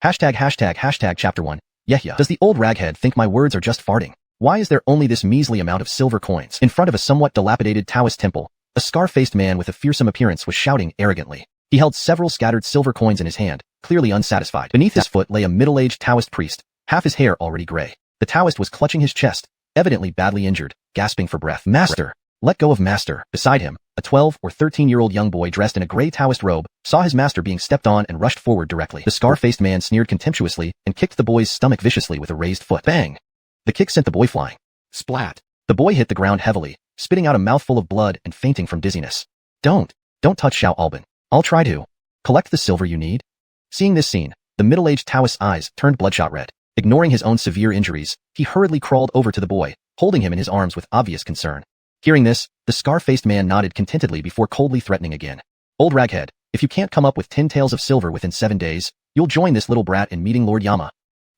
####. Chapter 1. Yehya. Does the old raghead think my words are just farting? Why is there only this measly amount of silver coins? In front of a somewhat dilapidated Taoist temple, a scar-faced man with a fearsome appearance was shouting arrogantly. He held several scattered silver coins in his hand, clearly unsatisfied. Beneath his foot lay a middle-aged Taoist priest, half his hair already gray. The Taoist was clutching his chest, evidently badly injured, gasping for breath. Master! Let go of Master. Beside him, a 12 or 13-year-old young boy dressed in a gray Taoist robe saw his master being stepped on and rushed forward directly. The scar-faced man sneered contemptuously and kicked the boy's stomach viciously with a raised foot. Bang! The kick sent the boy flying. Splat! The boy hit the ground heavily, spitting out a mouthful of blood and fainting from dizziness. Don't touch xiuxian. I'll try to. Collect the silver you need. Seeing this scene, the middle-aged Taoist's eyes turned bloodshot red. Ignoring his own severe injuries, he hurriedly crawled over to the boy, holding him in his arms with obvious concern. Hearing this, the scar-faced man nodded contentedly before coldly threatening again. Old raghead, if you can't come up with 10 taels of silver within 7 days, you'll join this little brat in meeting Lord Yama.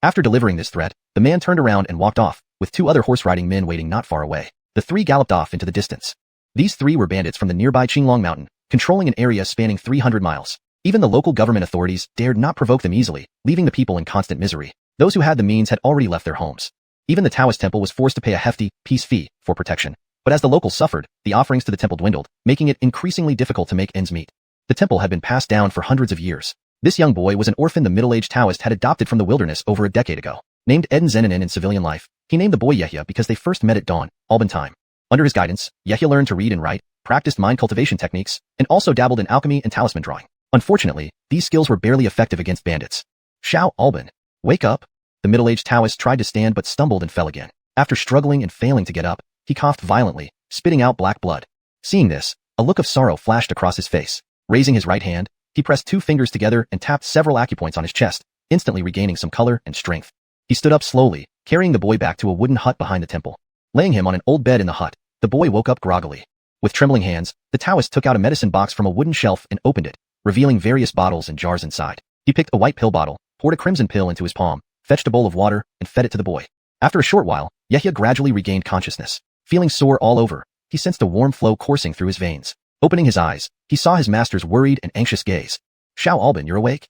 After delivering this threat, the man turned around and walked off, with 2 other horse-riding men waiting not far away. The 3 galloped off into the distance. These 3 were bandits from the nearby Qinglong Mountain, controlling an area spanning 300 miles. Even the local government authorities dared not provoke them easily, leaving the people in constant misery. Those who had the means had already left their homes. Even the Taoist temple was forced to pay a hefty peace fee for protection. But as the locals suffered, the offerings to the temple dwindled, making it increasingly difficult to make ends meet. The temple had been passed down for hundreds of years. This young boy was an orphan the middle-aged Taoist had adopted from the wilderness over a decade ago. Named Eden Zeninin in civilian life, he named the boy Yehya because they first met at dawn, Alban time. Under his guidance, Yehya learned to read and write, practiced mind cultivation techniques, and also dabbled in alchemy and talisman drawing. Unfortunately, these skills were barely effective against bandits. Xiuxian, wake up! The middle-aged Taoist tried to stand but stumbled and fell again. After struggling and failing to get up, he coughed violently, spitting out black blood. Seeing this, a look of sorrow flashed across his face. Raising his right hand, he pressed 2 fingers together and tapped several acupoints on his chest, instantly regaining some color and strength. He stood up slowly, carrying the boy back to a wooden hut behind the temple. Laying him on an old bed in the hut, the boy woke up groggily. With trembling hands, the Taoist took out a medicine box from a wooden shelf and opened it, revealing various bottles and jars inside. He picked a white pill bottle, poured a crimson pill into his palm, fetched a bowl of water, and fed it to the boy. After a short while, Yehya gradually regained consciousness. Feeling sore all over, he sensed a warm flow coursing through his veins. Opening his eyes, he saw his master's worried and anxious gaze. Xiuxian, you're awake?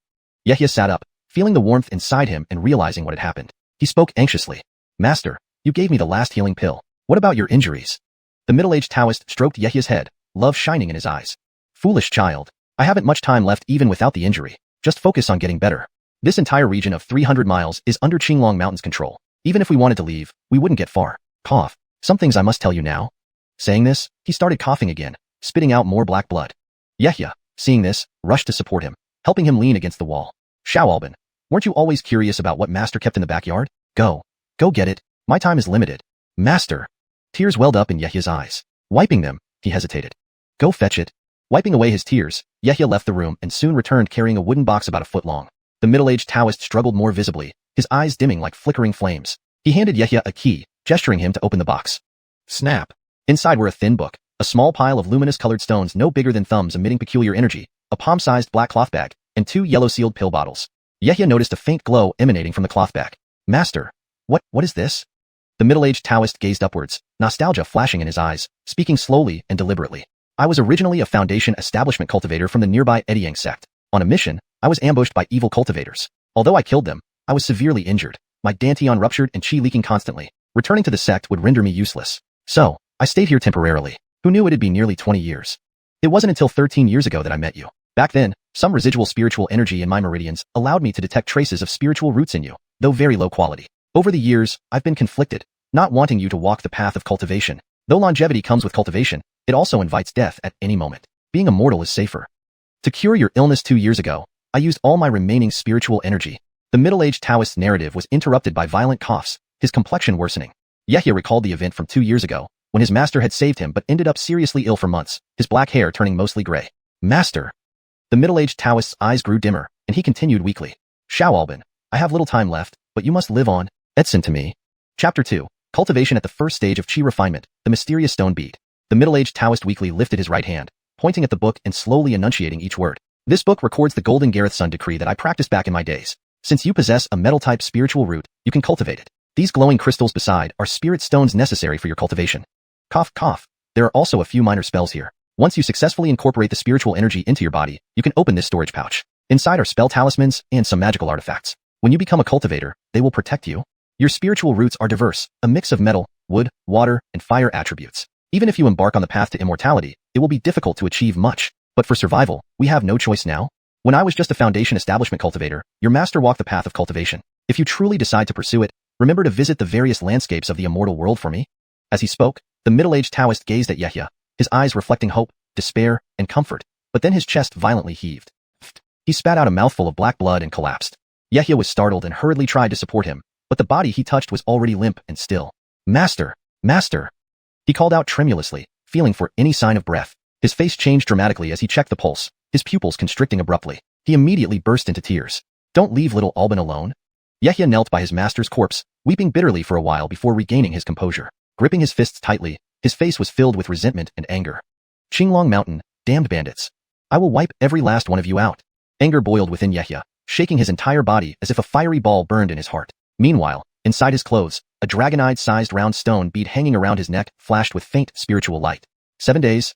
Yehya sat up, feeling the warmth inside him and realizing what had happened. He spoke anxiously. Master, you gave me the last healing pill. What about your injuries? The middle-aged Taoist stroked Yehya's head, love shining in his eyes. Foolish child. I haven't much time left even without the injury. Just focus on getting better. This entire region of 300 miles is under Qinglong Mountain's control. Even if we wanted to leave, we wouldn't get far. Cough. Some things I must tell you now. Saying this, he started coughing again, spitting out more black blood. Yehya, seeing this, rushed to support him, helping him lean against the wall. Xiuxian, weren't you always curious about what Master kept in the backyard? Go get it. My time is limited. Master. Tears welled up in Yehya's eyes. Wiping them, he hesitated. Go fetch it. Wiping away his tears, Yehya left the room and soon returned carrying a wooden box about a foot long. The middle-aged Taoist struggled more visibly, his eyes dimming like flickering flames. He handed Yehya a key, gesturing him to open the box. Snap. Inside were a thin book, a small pile of luminous-colored stones no bigger than thumbs emitting peculiar energy, a palm-sized black cloth bag, and 2 yellow-sealed pill bottles. Yehya noticed a faint glow emanating from the cloth bag. Master, what is this? The middle-aged Taoist gazed upwards, nostalgia flashing in his eyes, speaking slowly and deliberately. I was originally a Foundation establishment cultivator from the nearby Ediang sect. On a mission, I was ambushed by evil cultivators. Although I killed them, I was severely injured. My dantian ruptured and qi leaking constantly. Returning to the sect would render me useless. So, I stayed here temporarily. Who knew it'd be nearly 20 years? It wasn't until 13 years ago that I met you. Back then, some residual spiritual energy in my meridians allowed me to detect traces of spiritual roots in you, though very low quality. Over the years, I've been conflicted, not wanting you to walk the path of cultivation. Though longevity comes with cultivation, it also invites death at any moment. Being a mortal is safer. To cure your illness 2 years ago, I used all my remaining spiritual energy. The middle-aged Taoist's narrative was interrupted by violent coughs, his complexion worsening. Yehya recalled the event from 2 years ago, when his master had saved him but ended up seriously ill for months, his black hair turning mostly gray. Master. The middle-aged Taoist's eyes grew dimmer, and he continued weakly. Xiuxian, I have little time left, but you must live on. Listen to me. Chapter 2. Cultivation at the first stage of Qi refinement, the mysterious stone bead. The middle-aged Taoist weakly lifted his right hand, pointing at the book and slowly enunciating each word. This book records the Golden Gareth Sun decree that I practiced back in my days. Since you possess a metal-type spiritual root, you can cultivate it. These glowing crystals beside are spirit stones necessary for your cultivation. Cough, cough. There are also a few minor spells here. Once you successfully incorporate the spiritual energy into your body, you can open this storage pouch. Inside are spell talismans and some magical artifacts. When you become a cultivator, they will protect you. Your spiritual roots are diverse, a mix of metal, wood, water, and fire attributes. Even if you embark on the path to immortality, it will be difficult to achieve much. But for survival, we have no choice now. When I was just a foundation establishment cultivator, your master walked the path of cultivation. If you truly decide to pursue it, remember to visit the various landscapes of the immortal world for me. As he spoke, the middle-aged Taoist gazed at Yehia, his eyes reflecting hope, despair, and comfort, but then his chest violently heaved. He spat out a mouthful of black blood and collapsed. Yehia was startled and hurriedly tried to support him, but the body he touched was already limp and still. Master! Master! He called out tremulously, feeling for any sign of breath. His face changed dramatically as he checked the pulse, his pupils constricting abruptly. He immediately burst into tears. Don't leave little Alban alone. Yehia knelt by his master's corpse, weeping bitterly for a while before regaining his composure. Gripping his fists tightly, his face was filled with resentment and anger. Qinglong Mountain, damned bandits. I will wipe every last one of you out. Anger boiled within Yehia, shaking his entire body as if a fiery ball burned in his heart. Meanwhile, inside his clothes, a dragonite-sized round stone bead hanging around his neck flashed with faint spiritual light. 7 days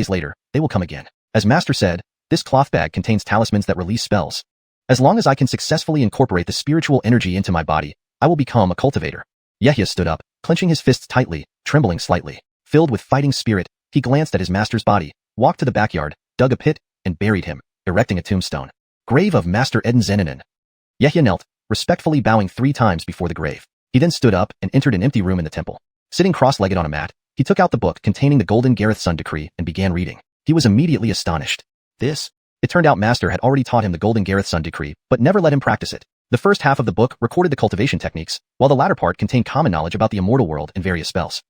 later, they will come again. As Master said, this cloth bag contains talismans that release spells. As long as I can successfully incorporate the spiritual energy into my body, I will become a cultivator. Yehia stood up, clenching his fists tightly, trembling slightly. Filled with fighting spirit, he glanced at his master's body, walked to the backyard, dug a pit, and buried him, erecting a tombstone. Grave of Master Eden Zeninen. Yehia knelt, respectfully bowing 3 times before the grave. He then stood up and entered an empty room in the temple. Sitting cross-legged on a mat, he took out the book containing the Golden Gareth Sun Decree and began reading. He was immediately astonished. It turned out Master had already taught him the Golden Gareth Sun Decree, but never let him practice it. The first half of the book recorded the cultivation techniques, while the latter part contained common knowledge about the immortal world and various spells.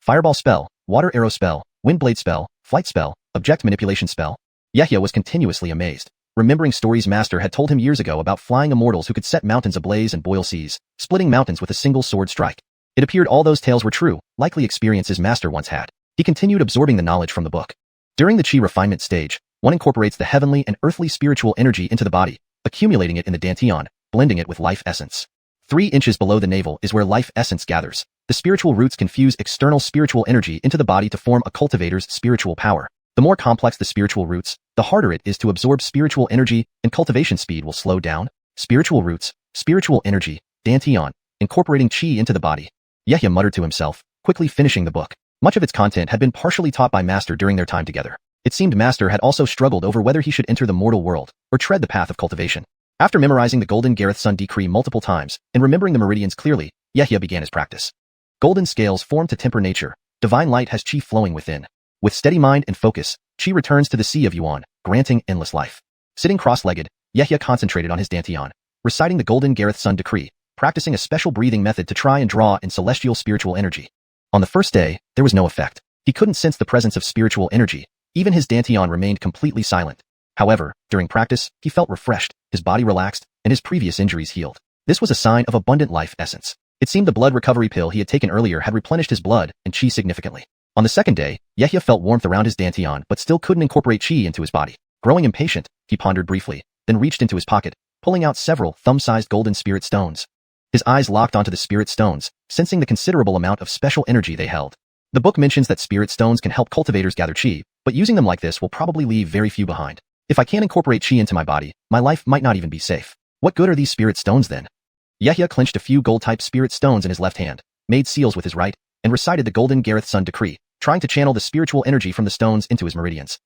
Fireball spell, water arrow spell, wind blade spell, flight spell, object manipulation spell. Yehia was continuously amazed, remembering stories Master had told him years ago about flying immortals who could set mountains ablaze and boil seas, splitting mountains with a single sword strike. It appeared all those tales were true, likely experiences Master once had. He continued absorbing the knowledge from the book. During the Qi refinement stage, one incorporates the heavenly and earthly spiritual energy into the body, accumulating it in the dantian, blending it with life essence. 3 inches below the navel is where life essence gathers. The spiritual roots can fuse external spiritual energy into the body to form a cultivator's spiritual power. The more complex the spiritual roots, the harder it is to absorb spiritual energy, and cultivation speed will slow down. Spiritual roots, spiritual energy, dantian, incorporating Qi into the body. Yehia muttered to himself, quickly finishing the book. Much of its content had been partially taught by Master during their time together. It seemed Master had also struggled over whether he should enter the mortal world or tread the path of cultivation. After memorizing the Golden Gareth Sun Decree multiple times and remembering the meridians clearly, Yehia began his practice. Golden scales form to temper nature. Divine light has Qi flowing within. With steady mind and focus, Qi returns to the Sea of Yuan, granting endless life. Sitting cross-legged, Yehia concentrated on his dantian, reciting the Golden Gareth Sun Decree, practicing a special breathing method to try and draw in celestial spiritual energy. On the first day, there was no effect. He couldn't sense the presence of spiritual energy. Even his dantian remained completely silent. However, during practice, he felt refreshed, his body relaxed, and his previous injuries healed. This was a sign of abundant life essence. It seemed the blood recovery pill he had taken earlier had replenished his blood and Qi significantly. On the second day, Yehia felt warmth around his dantian but still couldn't incorporate Qi into his body. Growing impatient, he pondered briefly, then reached into his pocket, pulling out several thumb-sized golden spirit stones. His eyes locked onto the spirit stones, sensing the considerable amount of special energy they held. The book mentions that spirit stones can help cultivators gather Qi, but using them like this will probably leave very few behind. If I can't incorporate Qi into my body, my life might not even be safe. What good are these spirit stones then? Yehia clenched a few gold-type spirit stones in his left hand, made seals with his right, and recited the Golden Gareth Sun Decree, trying to channel the spiritual energy from the stones into his meridians.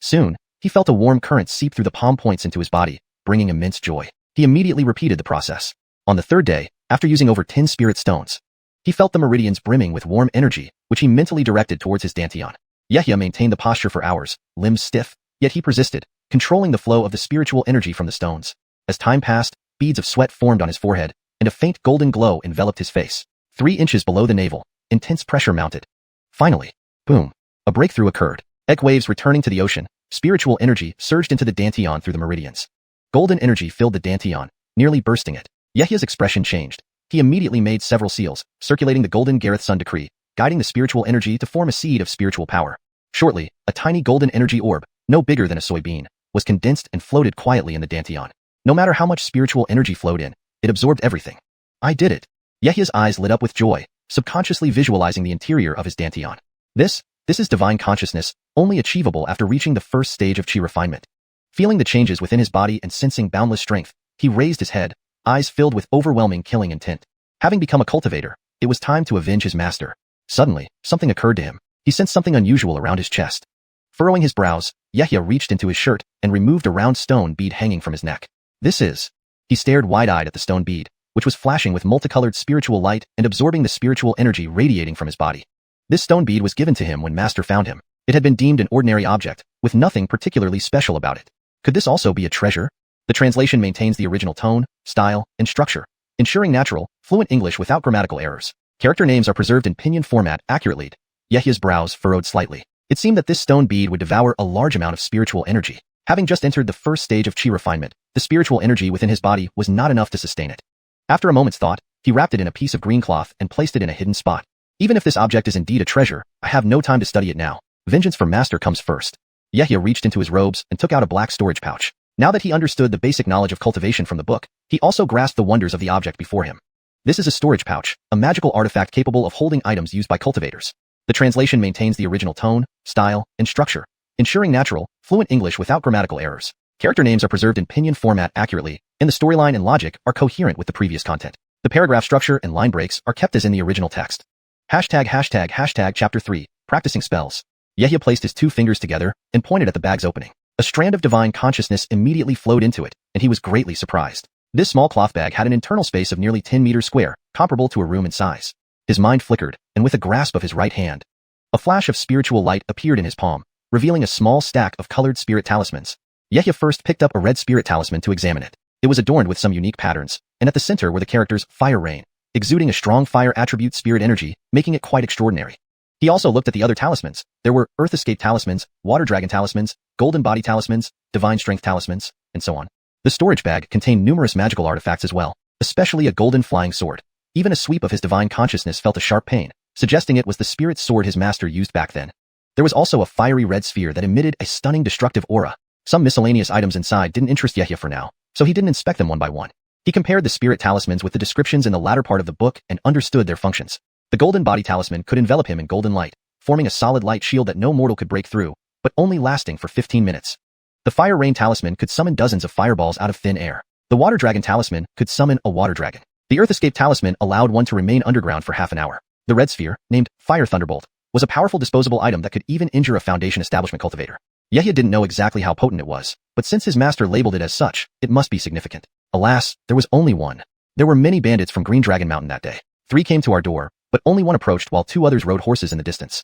Soon, he felt a warm current seep through the palm points into his body, bringing immense joy. He immediately repeated the process. On the third day, after using over 10 spirit stones, he felt the meridians brimming with warm energy, which he mentally directed towards his dantian. Yehia maintained the posture for hours, limbs stiff, yet he persisted, controlling the flow of the spiritual energy from the stones. As time passed, beads of sweat formed on his forehead, and a faint golden glow enveloped his face. 3 inches below the navel, intense pressure mounted. Finally, boom, a breakthrough occurred. Egg waves returning to the ocean, spiritual energy surged into the dantian through the meridians. Golden energy filled the dantian, nearly bursting it. Yehia's expression changed. He immediately made several seals, circulating the Golden Gareth Sun Decree, guiding the spiritual energy to form a seed of spiritual power. Shortly, a tiny golden energy orb, no bigger than a soybean, was condensed and floated quietly in the dantian. No matter how much spiritual energy flowed in, it absorbed everything. I did it. Yehia's eyes lit up with joy, subconsciously visualizing the interior of his dantian. This is divine consciousness, only achievable after reaching the first stage of Qi refinement. Feeling the changes within his body and sensing boundless strength, he raised his head, eyes filled with overwhelming killing intent. Having become a cultivator, it was time to avenge his master. Suddenly, something occurred to him. He sensed something unusual around his chest. Furrowing his brows, Yehia reached into his shirt and removed a round stone bead hanging from his neck. This is... He stared wide-eyed at the stone bead, which was flashing with multicolored spiritual light and absorbing the spiritual energy radiating from his body. This stone bead was given to him when Master found him. It had been deemed an ordinary object, with nothing particularly special about it. Could this also be a treasure? The translation maintains the original tone, style, and structure, ensuring natural, fluent English without grammatical errors. Character names are preserved in pinyin format accurately. Yehia's brows furrowed slightly. It seemed that this stone bead would devour a large amount of spiritual energy. Having just entered the first stage of chi refinement, the spiritual energy within his body was not enough to sustain it. After a moment's thought, he wrapped it in a piece of green cloth and placed it in a hidden spot. Even if this object is indeed a treasure, I have no time to study it now. Vengeance for Master comes first. Yehia reached into his robes and took out a black storage pouch. Now that he understood the basic knowledge of cultivation from the book, he also grasped the wonders of the object before him. This is a storage pouch, a magical artifact capable of holding items used by cultivators. The translation maintains the original tone, style, and structure, ensuring natural, fluent English without grammatical errors. Character names are preserved in pinyin format accurately, and the storyline and logic are coherent with the previous content. The paragraph structure and line breaks are kept as in the original text. Chapter 3, Practicing Spells. Yehia placed his 2 fingers together and pointed at the bag's opening. A strand of divine consciousness immediately flowed into it, and he was greatly surprised. This small cloth bag had an internal space of nearly 10 meters square, comparable to a room in size. His mind flickered, and with a grasp of his right hand, a flash of spiritual light appeared in his palm, revealing a small stack of colored spirit talismans. Yehia first picked up a red spirit talisman to examine it. It was adorned with some unique patterns, and at the center were the characters Fire Rain, exuding a strong fire attribute spirit energy, making it quite extraordinary. He also looked at the other talismans. There were Earth Escape talismans, Water Dragon talismans, Golden Body talismans, Divine Strength talismans, and so on. The storage bag contained numerous magical artifacts as well, especially a golden flying sword. Even a sweep of his divine consciousness felt a sharp pain, suggesting it was the spirit sword his master used back then. There was also a fiery red sphere that emitted a stunning destructive aura. Some miscellaneous items inside didn't interest Yehia for now, so he didn't inspect them one by one. He compared the spirit talismans with the descriptions in the latter part of the book and understood their functions. The Golden Body talisman could envelop him in golden light, forming a solid light shield that no mortal could break through, but only lasting for 15 minutes. The Fire Rain talisman could summon dozens of fireballs out of thin air. The Water Dragon talisman could summon a water dragon. The Earth Escape talisman allowed one to remain underground for half an hour. The red sphere, named Fire Thunderbolt, was a powerful disposable item that could even injure a Foundation establishment cultivator. Yehia didn't know exactly how potent it was, but since his master labeled it as such, it must be significant. Alas, there was only one. There were many bandits from Green Dragon Mountain that day. 3 came to our door, but only one approached while 2 others rode horses in the distance.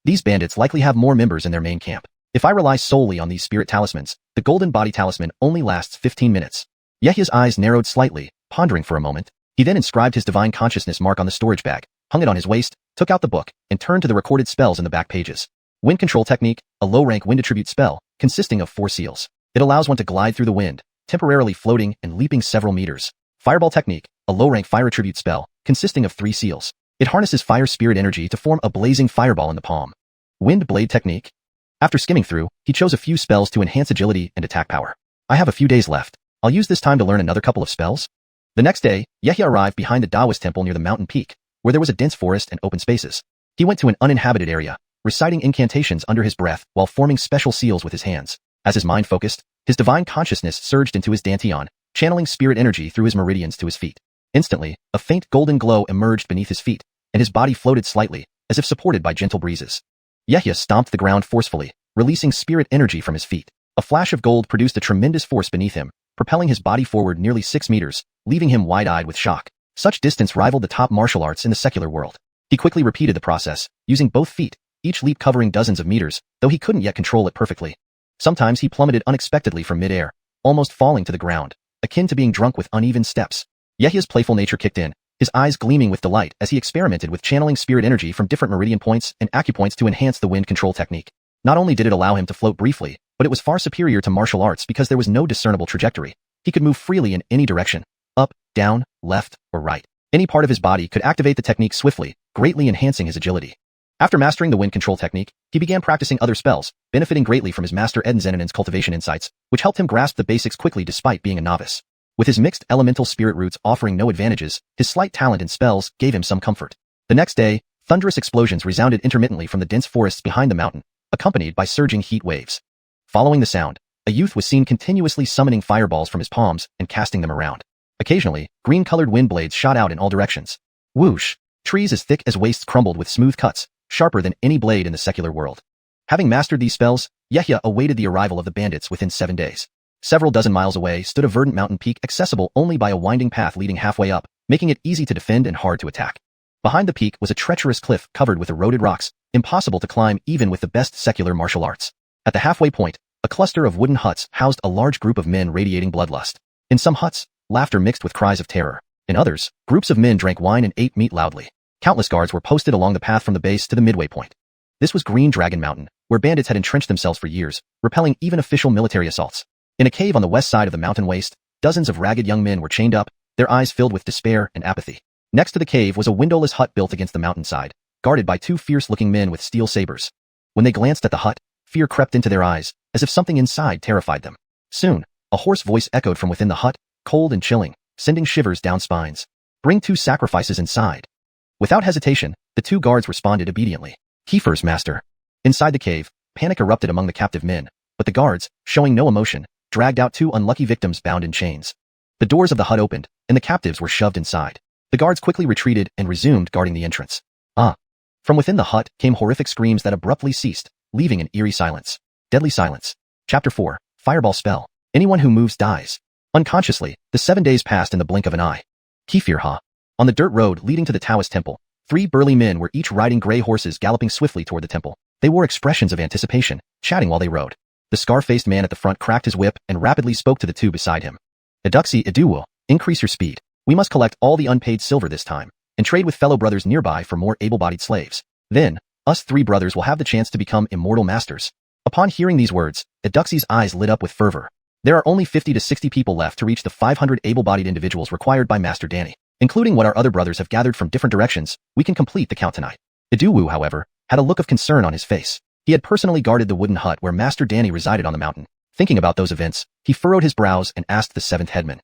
These bandits likely have more members in their main camp. If I rely solely on these spirit talismans, the Golden Body talisman only lasts 15 minutes. Yehia's eyes narrowed slightly, pondering for a moment. He then inscribed his divine consciousness mark on the storage bag, hung it on his waist, took out the book, and turned to the recorded spells in the back pages. Wind Control Technique, a low-rank wind attribute spell, consisting of 4 seals. It allows one to glide through the wind, temporarily floating and leaping several meters. Fireball Technique, a low-rank fire attribute spell, consisting of 3 seals. It harnesses fire spirit energy to form a blazing fireball in the palm. Wind Blade Technique. After skimming through, he chose a few spells to enhance agility and attack power. I have a few days left. I'll use this time to learn another couple of spells. The next day, Yehia arrived behind the Taoist temple near the mountain peak, where there was a dense forest and open spaces. He went to an uninhabited area, reciting incantations under his breath while forming special seals with his hands. As his mind focused, his divine consciousness surged into his dantian, channeling spirit energy through his meridians to his feet. Instantly, a faint golden glow emerged beneath his feet, and his body floated slightly, as if supported by gentle breezes. Yehia stomped the ground forcefully, releasing spirit energy from his feet. A flash of gold produced a tremendous force beneath him, propelling his body forward nearly 6 meters, leaving him wide-eyed with shock. Such distance rivaled the top martial arts in the secular world. He quickly repeated the process, using both feet, each leap covering dozens of meters, though he couldn't yet control it perfectly. Sometimes he plummeted unexpectedly from mid-air, almost falling to the ground, akin to being drunk with uneven steps. Yehia's playful nature kicked in, his eyes gleaming with delight as he experimented with channeling spirit energy from different meridian points and acupoints to enhance the wind control technique. Not only did it allow him to float briefly, but it was far superior to martial arts because there was no discernible trajectory. He could move freely in any direction, up, down, left, or right. Any part of his body could activate the technique swiftly, greatly enhancing his agility. After mastering the wind control technique, he began practicing other spells, benefiting greatly from his master Eden Zeninen's cultivation insights, which helped him grasp the basics quickly despite being a novice. With his mixed elemental spirit roots offering no advantages, his slight talent in spells gave him some comfort. The next day, thunderous explosions resounded intermittently from the dense forests behind the mountain, accompanied by surging heat waves. Following the sound, a youth was seen continuously summoning fireballs from his palms and casting them around. Occasionally, green-colored wind blades shot out in all directions. Whoosh! Trees as thick as waists crumbled with smooth cuts, sharper than any blade in the secular world. Having mastered these spells, Yehia awaited the arrival of the bandits within 7 days. Several dozen miles away stood a verdant mountain peak accessible only by a winding path leading halfway up, making it easy to defend and hard to attack. Behind the peak was a treacherous cliff covered with eroded rocks, impossible to climb even with the best secular martial arts. At the halfway point, a cluster of wooden huts housed a large group of men radiating bloodlust. In some huts, laughter mixed with cries of terror. In others, groups of men drank wine and ate meat loudly. Countless guards were posted along the path from the base to the midway point. This was Green Dragon Mountain, where bandits had entrenched themselves for years, repelling even official military assaults. In a cave on the west side of the mountain waste, dozens of ragged young men were chained up, their eyes filled with despair and apathy. Next to the cave was a windowless hut built against the mountainside, guarded by 2 fierce-looking men with steel sabers. When they glanced at the hut, fear crept into their eyes, as if something inside terrified them. Soon, a hoarse voice echoed from within the hut, cold and chilling, sending shivers down spines. "Bring 2 sacrifices inside." Without hesitation, the 2 guards responded obediently. "Kiefer's master." Inside the cave, panic erupted among the captive men, but the guards, showing no emotion, dragged out 2 unlucky victims bound in chains. The doors of the hut opened, and the captives were shoved inside. The guards quickly retreated and resumed guarding the entrance. From within the hut came horrific screams that abruptly ceased, leaving an eerie silence. Deadly silence. Chapter 4. Fireball Spell. Anyone who moves dies. Unconsciously, the 7 days passed in the blink of an eye. Kefir. On the dirt road leading to the Taoist temple, 3 burly men were each riding gray horses galloping swiftly toward the temple. They wore expressions of anticipation, chatting while they rode. The scar-faced man at the front cracked his whip and rapidly spoke to the 2 beside him. "Eduxi Eduwo, increase your speed. We must collect all the unpaid silver this time, and trade with fellow brothers nearby for more able-bodied slaves. Then, us 3 brothers will have the chance to become immortal masters." Upon hearing these words, Eduxi's eyes lit up with fervor. There are only 50 to 60 people left to reach the 500 able-bodied individuals required by Master Danny. Including what our other brothers have gathered from different directions, we can complete the count tonight. Eduwu, however, had a look of concern on his face. He had personally guarded the wooden hut where Master Danny resided on the mountain. Thinking about those events, he furrowed his brows and asked the 7th headman.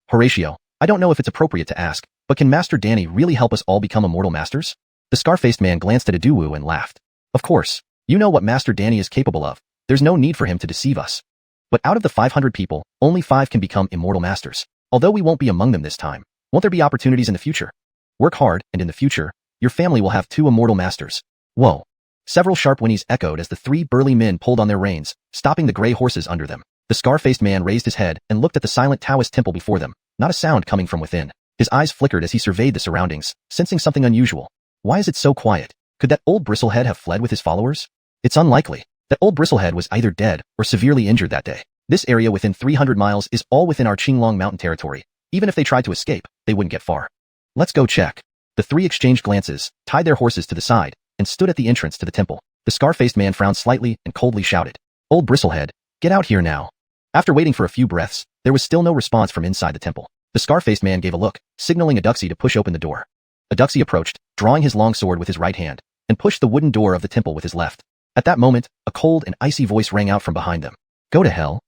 "Horatio, I don't know if it's appropriate to ask, but can Master Danny really help us all become immortal masters?" The scar-faced man glanced at Eduwu and laughed. "Of course. You know what Master Danny is capable of. There's no need for him to deceive us. But out of the 500 people, only 5 can become immortal masters. Although we won't be among them this time, won't there be opportunities in the future? Work hard, and in the future, your family will have 2 immortal masters." Whoa. Several sharp whinnies echoed as the 3 burly men pulled on their reins, stopping the gray horses under them. The scar-faced man raised his head and looked at the silent Taoist temple before them, not a sound coming from within. His eyes flickered as he surveyed the surroundings, sensing something unusual. Why is it so quiet? Could that old bristlehead have fled with his followers? It's unlikely. That old bristlehead was either dead or severely injured that day. This area within 300 miles is all within our Qinglong mountain territory. Even if they tried to escape, they wouldn't get far. Let's go check. The 3 exchanged glances, tied their horses to the side, and stood at the entrance to the temple. The scar-faced man frowned slightly and coldly shouted, "Old bristlehead, get out here now." After waiting for a few breaths, there was still no response from inside the temple. The scar-faced man gave a look, signaling Eduxi to push open the door. Eduxi approached, drawing his long sword with his right hand, and pushed the wooden door of the temple with his left. At that moment, a cold and icy voice rang out from behind them. "Go to hell."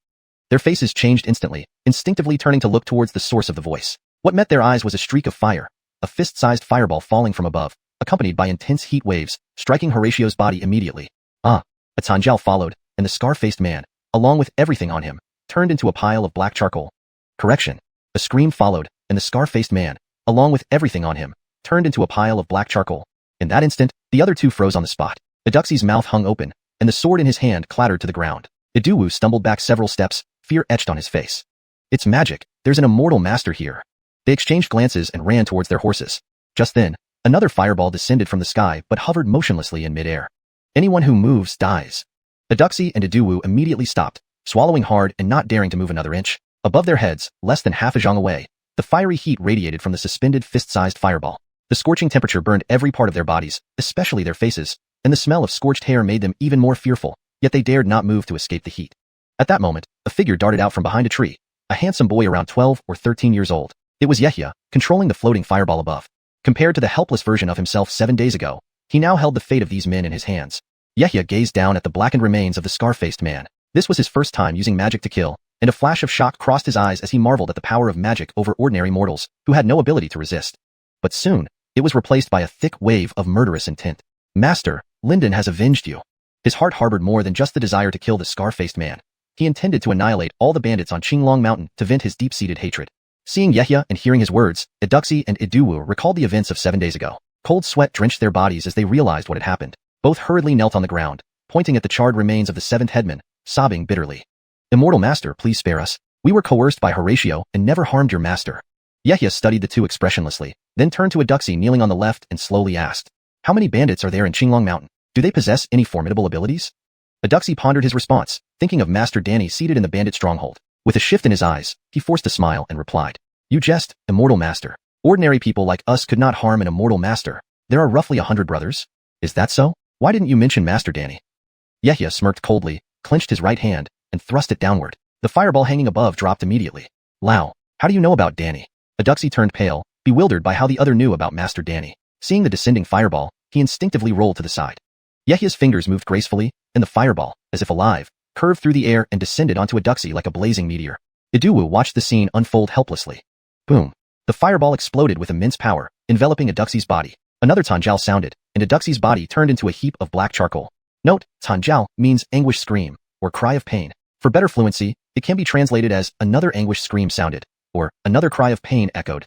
Their faces changed instantly, instinctively turning to look towards the source of the voice. What met their eyes was a streak of fire, a fist-sized fireball falling from above, accompanied by intense heat waves, striking Horatio's body immediately. A tanjal followed, and the scar-faced man, along with everything on him, turned into a pile of black charcoal. Correction. A scream followed, and the scar-faced man, along with everything on him, turned into a pile of black charcoal. In that instant, the other 2 froze on the spot. Eduxi's mouth hung open, and the sword in his hand clattered to the ground. Eduwu stumbled back several steps, fear etched on his face. "It's magic. There's an immortal master here." They exchanged glances and ran towards their horses. Just then, another fireball descended from the sky but hovered motionlessly in midair. "Anyone who moves dies." Eduxi and Eduwu immediately stopped, swallowing hard and not daring to move another inch. Above their heads, less than half a zhang away, the fiery heat radiated from the suspended fist-sized fireball. The scorching temperature burned every part of their bodies, especially their faces, and the smell of scorched hair made them even more fearful, yet they dared not move to escape the heat. At that moment, a figure darted out from behind a tree, a handsome boy around 12 or 13 years old. It was Yehia, controlling the floating fireball above. Compared to the helpless version of himself 7 days ago, he now held the fate of these men in his hands. Yehia gazed down at the blackened remains of the scar-faced man. This was his first time using magic to kill, and a flash of shock crossed his eyes as he marveled at the power of magic over ordinary mortals, who had no ability to resist. But soon, it was replaced by a thick wave of murderous intent. "Master, Linden has avenged you." His heart harbored more than just the desire to kill the scar-faced man. He intended to annihilate all the bandits on Qinglong Mountain to vent his deep-seated hatred. Seeing Yehia and hearing his words, Eduxi and Iduwu recalled the events of 7 days ago. Cold sweat drenched their bodies as they realized what had happened. Both hurriedly knelt on the ground, pointing at the charred remains of the seventh headman, sobbing bitterly. Immortal Master, please spare us. We were coerced by Horatio and never harmed your master. Yehia studied the two expressionlessly, then turned to Eduxi kneeling on the left and slowly asked, how many bandits are there in Qinglong Mountain? Do they possess any formidable abilities? Eduxi pondered his response, thinking of Master Danny seated in the bandit stronghold. With a shift in his eyes, he forced a smile and replied, you jest, Immortal Master. Ordinary people like us could not harm an Immortal Master. There are roughly 100 brothers. Is that so? Why didn't you mention Master Danny? Yehia smirked coldly, clenched his right hand, and thrust it downward. The fireball hanging above dropped immediately. Lao, how do you know about Danny? Eduxi turned pale, bewildered by how the other knew about Master Danny. Seeing the descending fireball, he instinctively rolled to the side. Yehia's fingers moved gracefully, and the fireball, as if alive, curved through the air and descended onto Eduxi like a blazing meteor. Iduwu watched the scene unfold helplessly. Boom. The fireball exploded with immense power, enveloping Eduxi's body. Another tanjiao sounded, and Eduxi's body turned into a heap of black charcoal. Note, tanjiao means anguish scream, or cry of pain. For better fluency, it can be translated as another anguish scream sounded, or another cry of pain echoed.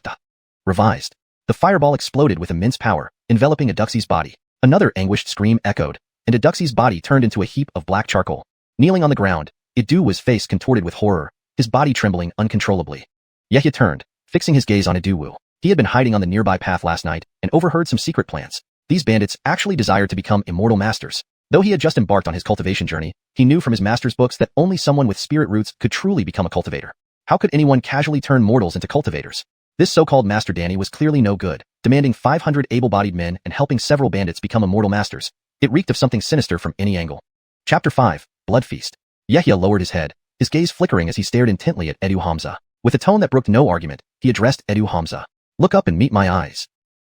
Revised. The fireball exploded with immense power, enveloping Eduxi's body. Another anguished scream echoed, and Eduxi's body turned into a heap of black charcoal. Kneeling on the ground, Iduwu's face contorted with horror, his body trembling uncontrollably. Yehia turned, fixing his gaze on Iduwu. He had been hiding on the nearby path last night and overheard some secret plans. These bandits actually desired to become immortal masters. Though he had just embarked on his cultivation journey, he knew from his master's books that only someone with spirit roots could truly become a cultivator. How could anyone casually turn mortals into cultivators? This so-called Master Danny was clearly no good, demanding 500 able-bodied men and helping several bandits become immortal masters. It reeked of something sinister from any angle. Chapter 5, Blood Feast. Yehia lowered his head, his gaze flickering as he stared intently at Edu Hamza. With a tone that brooked no argument, he addressed Edu Hamza. Look up and meet my eyes.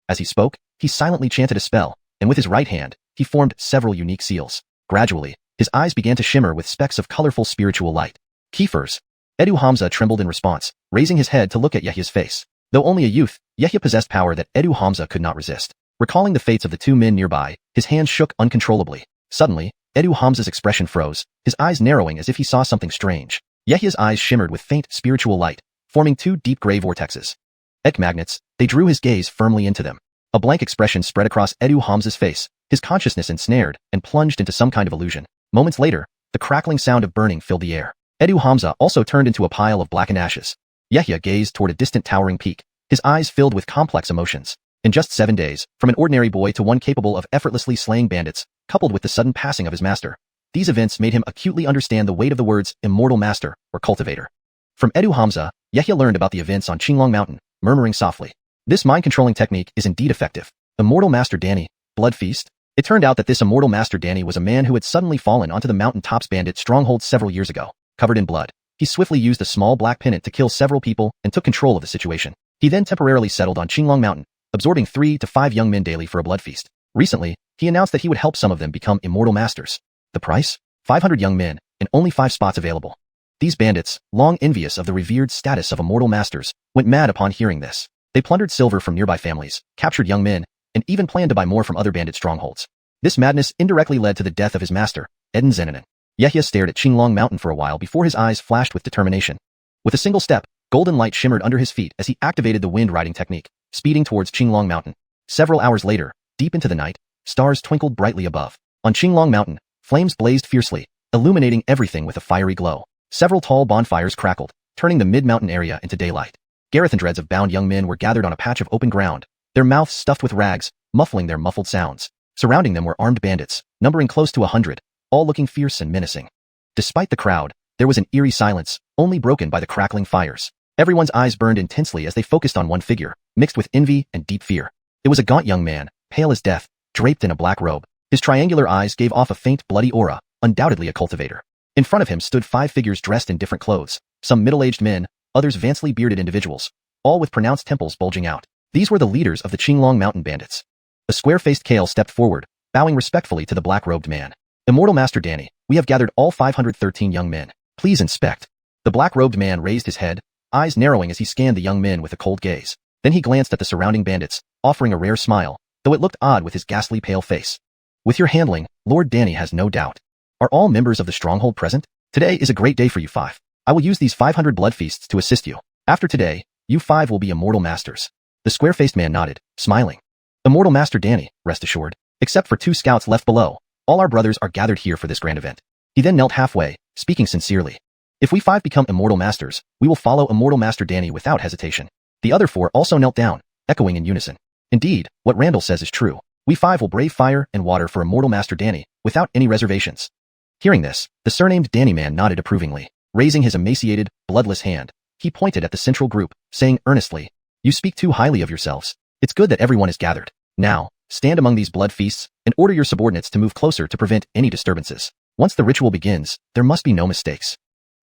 As he spoke, he silently chanted a spell, and with his right hand, he formed several unique seals. Gradually, his eyes began to shimmer with specks of colorful spiritual light. Keepers. Edu Hamza trembled in response, raising his head to look at Yehia's face. Though only a youth, Yehia possessed power that Edu Hamza could not resist. Recalling the fates of the two men nearby, his hands shook uncontrollably. Suddenly, Edu Hamza's expression froze, his eyes narrowing as if he saw something strange. Yehia's eyes shimmered with faint spiritual light, forming two deep gray vortexes. Ek magnets, they drew his gaze firmly into them. A blank expression spread across Edu Hamza's face, his consciousness ensnared and plunged into some kind of illusion. Moments later, the crackling sound of burning filled the air. Edu Hamza also turned into a pile of blackened ashes. Yehia gazed toward a distant towering peak, his eyes filled with complex emotions. In just 7 days, from an ordinary boy to one capable of effortlessly slaying bandits, coupled with the sudden passing of his master, these events made him acutely understand the weight of the words immortal master or cultivator. From Edu Hamza, Yehia learned about the events on Qinglong Mountain, murmuring softly. This mind-controlling technique is indeed effective. Immortal Master Danny, Blood Feast. It turned out that this immortal Master Danny was a man who had suddenly fallen onto the mountaintop's bandit stronghold several years ago. Covered in blood, he swiftly used a small black pennant to kill several people and took control of the situation. He then temporarily settled on Qinglong Mountain, absorbing 3 to 5 young men daily for a blood feast. Recently, he announced that he would help some of them become immortal masters. The price? 500 young men, and only 5 spots available. These bandits, long envious of the revered status of immortal masters, went mad upon hearing this. They plundered silver from nearby families, captured young men, and even planned to buy more from other bandit strongholds. This madness indirectly led to the death of his master, Eden Zeninen. Yehia stared at Qinglong Mountain for a while before his eyes flashed with determination. With a single step, golden light shimmered under his feet as he activated the wind riding technique, speeding towards Qinglong Mountain. Several hours later, deep into the night, stars twinkled brightly above. On Qinglong Mountain, flames blazed fiercely, illuminating everything with a fiery glow. Several tall bonfires crackled, turning the mid-mountain area into daylight. Garethindreds of bound young men were gathered on a patch of open ground, their mouths stuffed with rags, muffling their muffled sounds. Surrounding them were armed bandits, numbering close to 100, all looking fierce and menacing. Despite the crowd, there was an eerie silence, only broken by the crackling fires. Everyone's eyes burned intensely as they focused on one figure, mixed with envy and deep fear. It was a gaunt young man, pale as death, draped in a black robe. His triangular eyes gave off a faint bloody aura, undoubtedly a cultivator. In front of him stood 5 figures dressed in different clothes, some middle-aged men, others vansly bearded individuals, all with pronounced temples bulging out. These were the leaders of the Qinglong Mountain bandits. A square-faced Kale stepped forward, bowing respectfully to the black-robed man. Immortal Master Danny, we have gathered all 513 young men. Please inspect. The black-robed man raised his head, eyes narrowing as he scanned the young men with a cold gaze. Then he glanced at the surrounding bandits, offering a rare smile, though it looked odd with his ghastly pale face. With your handling, Lord Danny has no doubt. Are all members of the stronghold present? Today is a great day for you 5. I will use these 500 blood feasts to assist you. After today, You 5 will be immortal masters. The square-faced man nodded, smiling. Immortal Master Danny, rest assured. Except for 2 scouts left below, all our brothers are gathered here for this grand event. He then knelt halfway, speaking sincerely. If we 5 become immortal masters, we will follow Immortal Master Danny without hesitation. The other 4 also knelt down, echoing in unison. Indeed, what Randall says is true. We 5 will brave fire and water for Immortal Master Danny, without any reservations. Hearing this, the surnamed Danny man nodded approvingly. Raising his emaciated, bloodless hand, he pointed at the central group, saying earnestly, You speak too highly of yourselves. It's good that everyone is gathered. Now, stand among these blood feasts, and order your subordinates to move closer to prevent any disturbances. Once the ritual begins, there must be no mistakes.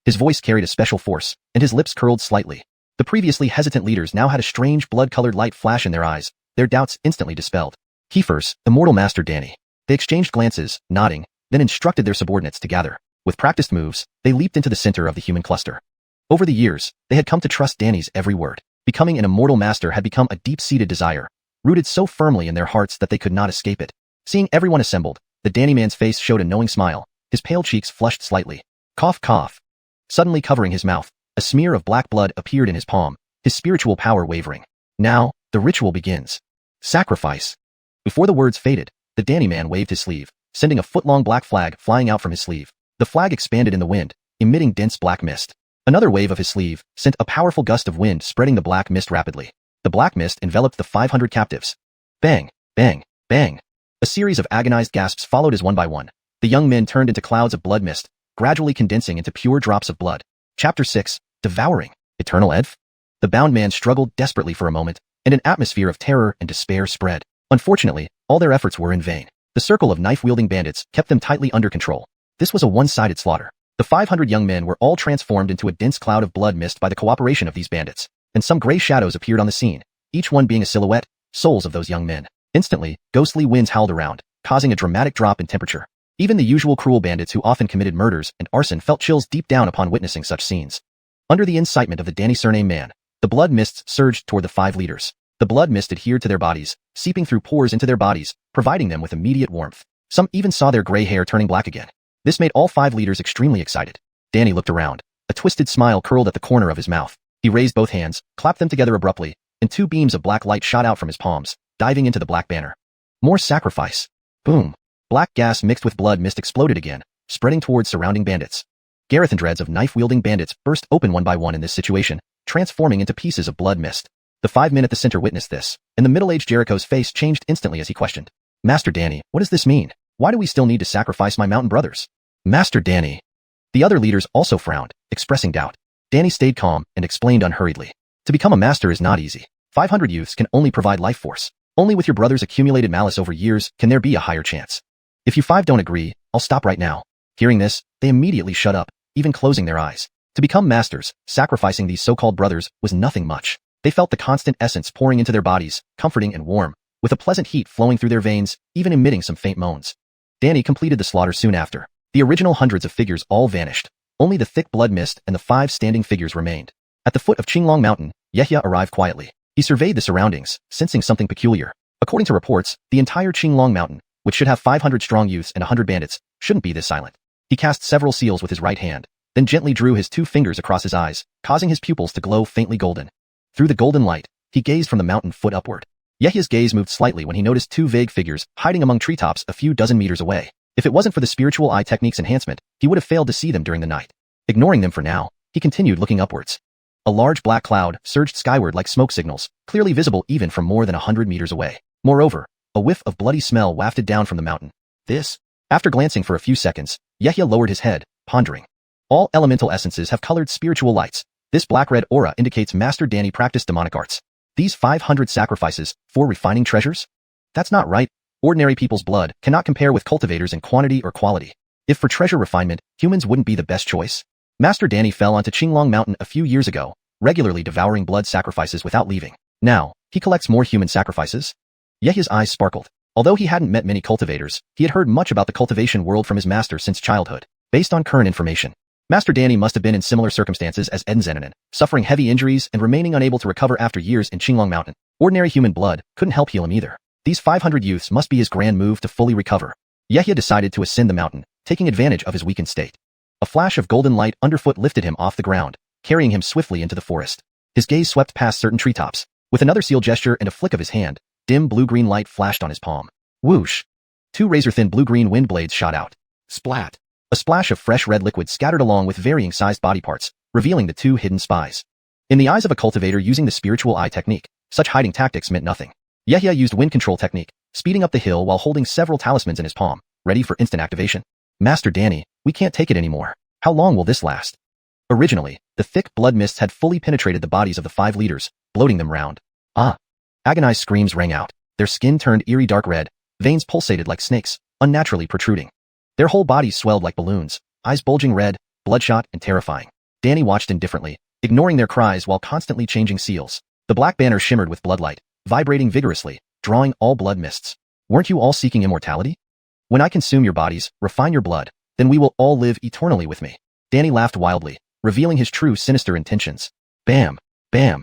His voice carried a special force, and his lips curled slightly. The previously hesitant leaders now had a strange blood-colored light flash in their eyes, their doubts instantly dispelled. Kiefer's, Immortal Master Danny. They exchanged glances, nodding, then instructed their subordinates to gather. With practiced moves, they leaped into the center of the human cluster. Over the years, they had come to trust Danny's every word. Becoming an immortal master had become a deep-seated desire, rooted so firmly in their hearts that they could not escape it. Seeing everyone assembled, the Danny man's face showed a knowing smile, his pale cheeks flushed slightly. Cough, cough. Suddenly covering his mouth, a smear of black blood appeared in his palm, his spiritual power wavering. Now, the ritual begins. Sacrifice. Before the words faded, the Danny man waved his sleeve, sending a foot-long black flag flying out from his sleeve. The flag expanded in the wind, emitting dense black mist. Another wave of his sleeve sent a powerful gust of wind spreading the black mist rapidly. The black mist enveloped the 500 captives. Bang, bang, bang. A series of agonized gasps followed as one by one. The young men turned into clouds of blood mist, gradually condensing into pure drops of blood. Chapter 6, Devouring. Eternal Edf? The bound man struggled desperately for a moment, and an atmosphere of terror and despair spread. Unfortunately, all their efforts were in vain. The circle of knife-wielding bandits kept them tightly under control. This was a one-sided slaughter. The 500 young men were all transformed into a dense cloud of blood mist by the cooperation of these bandits, and some gray shadows appeared on the scene, each one being a silhouette, souls of those young men. Instantly, ghostly winds howled around, causing a dramatic drop in temperature. Even the usual cruel bandits who often committed murders and arson felt chills deep down upon witnessing such scenes. Under the incitement of the Danny surname man, the blood mists surged toward the 5 leaders. The blood mist adhered to their bodies, seeping through pores into their bodies, providing them with immediate warmth. Some even saw their gray hair turning black again. This made all 5 leaders extremely excited. Danny looked around. A twisted smile curled at the corner of his mouth. He raised both hands, clapped them together abruptly, and 2 beams of black light shot out from his palms, diving into the black banner. More sacrifice. Boom. Black gas mixed with blood mist exploded again, spreading towards surrounding bandits. Gareth and dreads of knife-wielding bandits burst open one by one in this situation, transforming into pieces of blood mist. The 5 men at the center witnessed this, and the middle-aged Jericho's face changed instantly as he questioned. Master Danny, what does this mean? Why do we still need to sacrifice my mountain brothers? Master Danny. The other leaders also frowned, expressing doubt. Danny stayed calm and explained unhurriedly. To become a master is not easy. 500 youths can only provide life force. Only with your brother's accumulated malice over years can there be a higher chance. If you 5 don't agree, I'll stop right now. Hearing this, they immediately shut up, even closing their eyes. To become masters, sacrificing these so-called brothers was nothing much. They felt the constant essence pouring into their bodies, comforting and warm, with a pleasant heat flowing through their veins, even emitting some faint moans. Danny completed the slaughter soon after. The original hundreds of figures all vanished. Only the thick blood mist and the 5 standing figures remained. At the foot of Qinglong Mountain, Yehia arrived quietly. He surveyed the surroundings, sensing something peculiar. According to reports, the entire Qinglong Mountain, which should have 500 strong youths and 100 bandits, shouldn't be this silent. He cast several seals with his right hand, then gently drew his 2 fingers across his eyes, causing his pupils to glow faintly golden. Through the golden light, he gazed from the mountain foot upward. Yehia's gaze moved slightly when he noticed 2 vague figures hiding among treetops a few dozen meters away. If it wasn't for the spiritual eye technique's enhancement, he would have failed to see them during the night. Ignoring them for now, he continued looking upwards. A large black cloud surged skyward like smoke signals, clearly visible even from more than 100 meters away. Moreover, a whiff of bloody smell wafted down from the mountain. This? After glancing for a few seconds, Yehia lowered his head, pondering. All elemental essences have colored spiritual lights. This black-red aura indicates Master Danny practiced demonic arts. These 500 sacrifices, for refining treasures? That's not right. Ordinary people's blood cannot compare with cultivators in quantity or quality. If for treasure refinement, humans wouldn't be the best choice. Master Danny fell onto Qinglong Mountain a few years ago, regularly devouring blood sacrifices without leaving. Now, he collects more human sacrifices? Yehia's eyes sparkled. Although he hadn't met many cultivators, he had heard much about the cultivation world from his master since childhood. Based on current information, Master Danny must have been in similar circumstances as Edenzananen, suffering heavy injuries and remaining unable to recover after years in Qinglong Mountain. Ordinary human blood couldn't help heal him either. These 500 youths must be his grand move to fully recover. Yehia decided to ascend the mountain, taking advantage of his weakened state. A flash of golden light underfoot lifted him off the ground, carrying him swiftly into the forest. His gaze swept past certain treetops. With another seal gesture and a flick of his hand, dim blue-green light flashed on his palm. Whoosh! Two razor-thin blue-green wind blades shot out. Splat! A splash of fresh red liquid scattered along with varying-sized body parts, revealing the two hidden spies. In the eyes of a cultivator using the spiritual eye technique, such hiding tactics meant nothing. Yehia used wind control technique, speeding up the hill while holding several talismans in his palm, ready for instant activation. Master Danny, we can't take it anymore. How long will this last? Originally, the thick blood mists had fully penetrated the bodies of the 5 leaders, bloating them round. Ah! Agonized screams rang out. Their skin turned eerie dark red, veins pulsated like snakes, unnaturally protruding. Their whole bodies swelled like balloons, eyes bulging red, bloodshot and terrifying. Danny watched indifferently, ignoring their cries while constantly changing seals. The black banner shimmered with bloodlight, vibrating vigorously, drawing all blood mists. Weren't you all seeking immortality? When I consume your bodies, refine your blood, then we will all live eternally with me. Danny laughed wildly, revealing his true sinister intentions. Bam! Bam!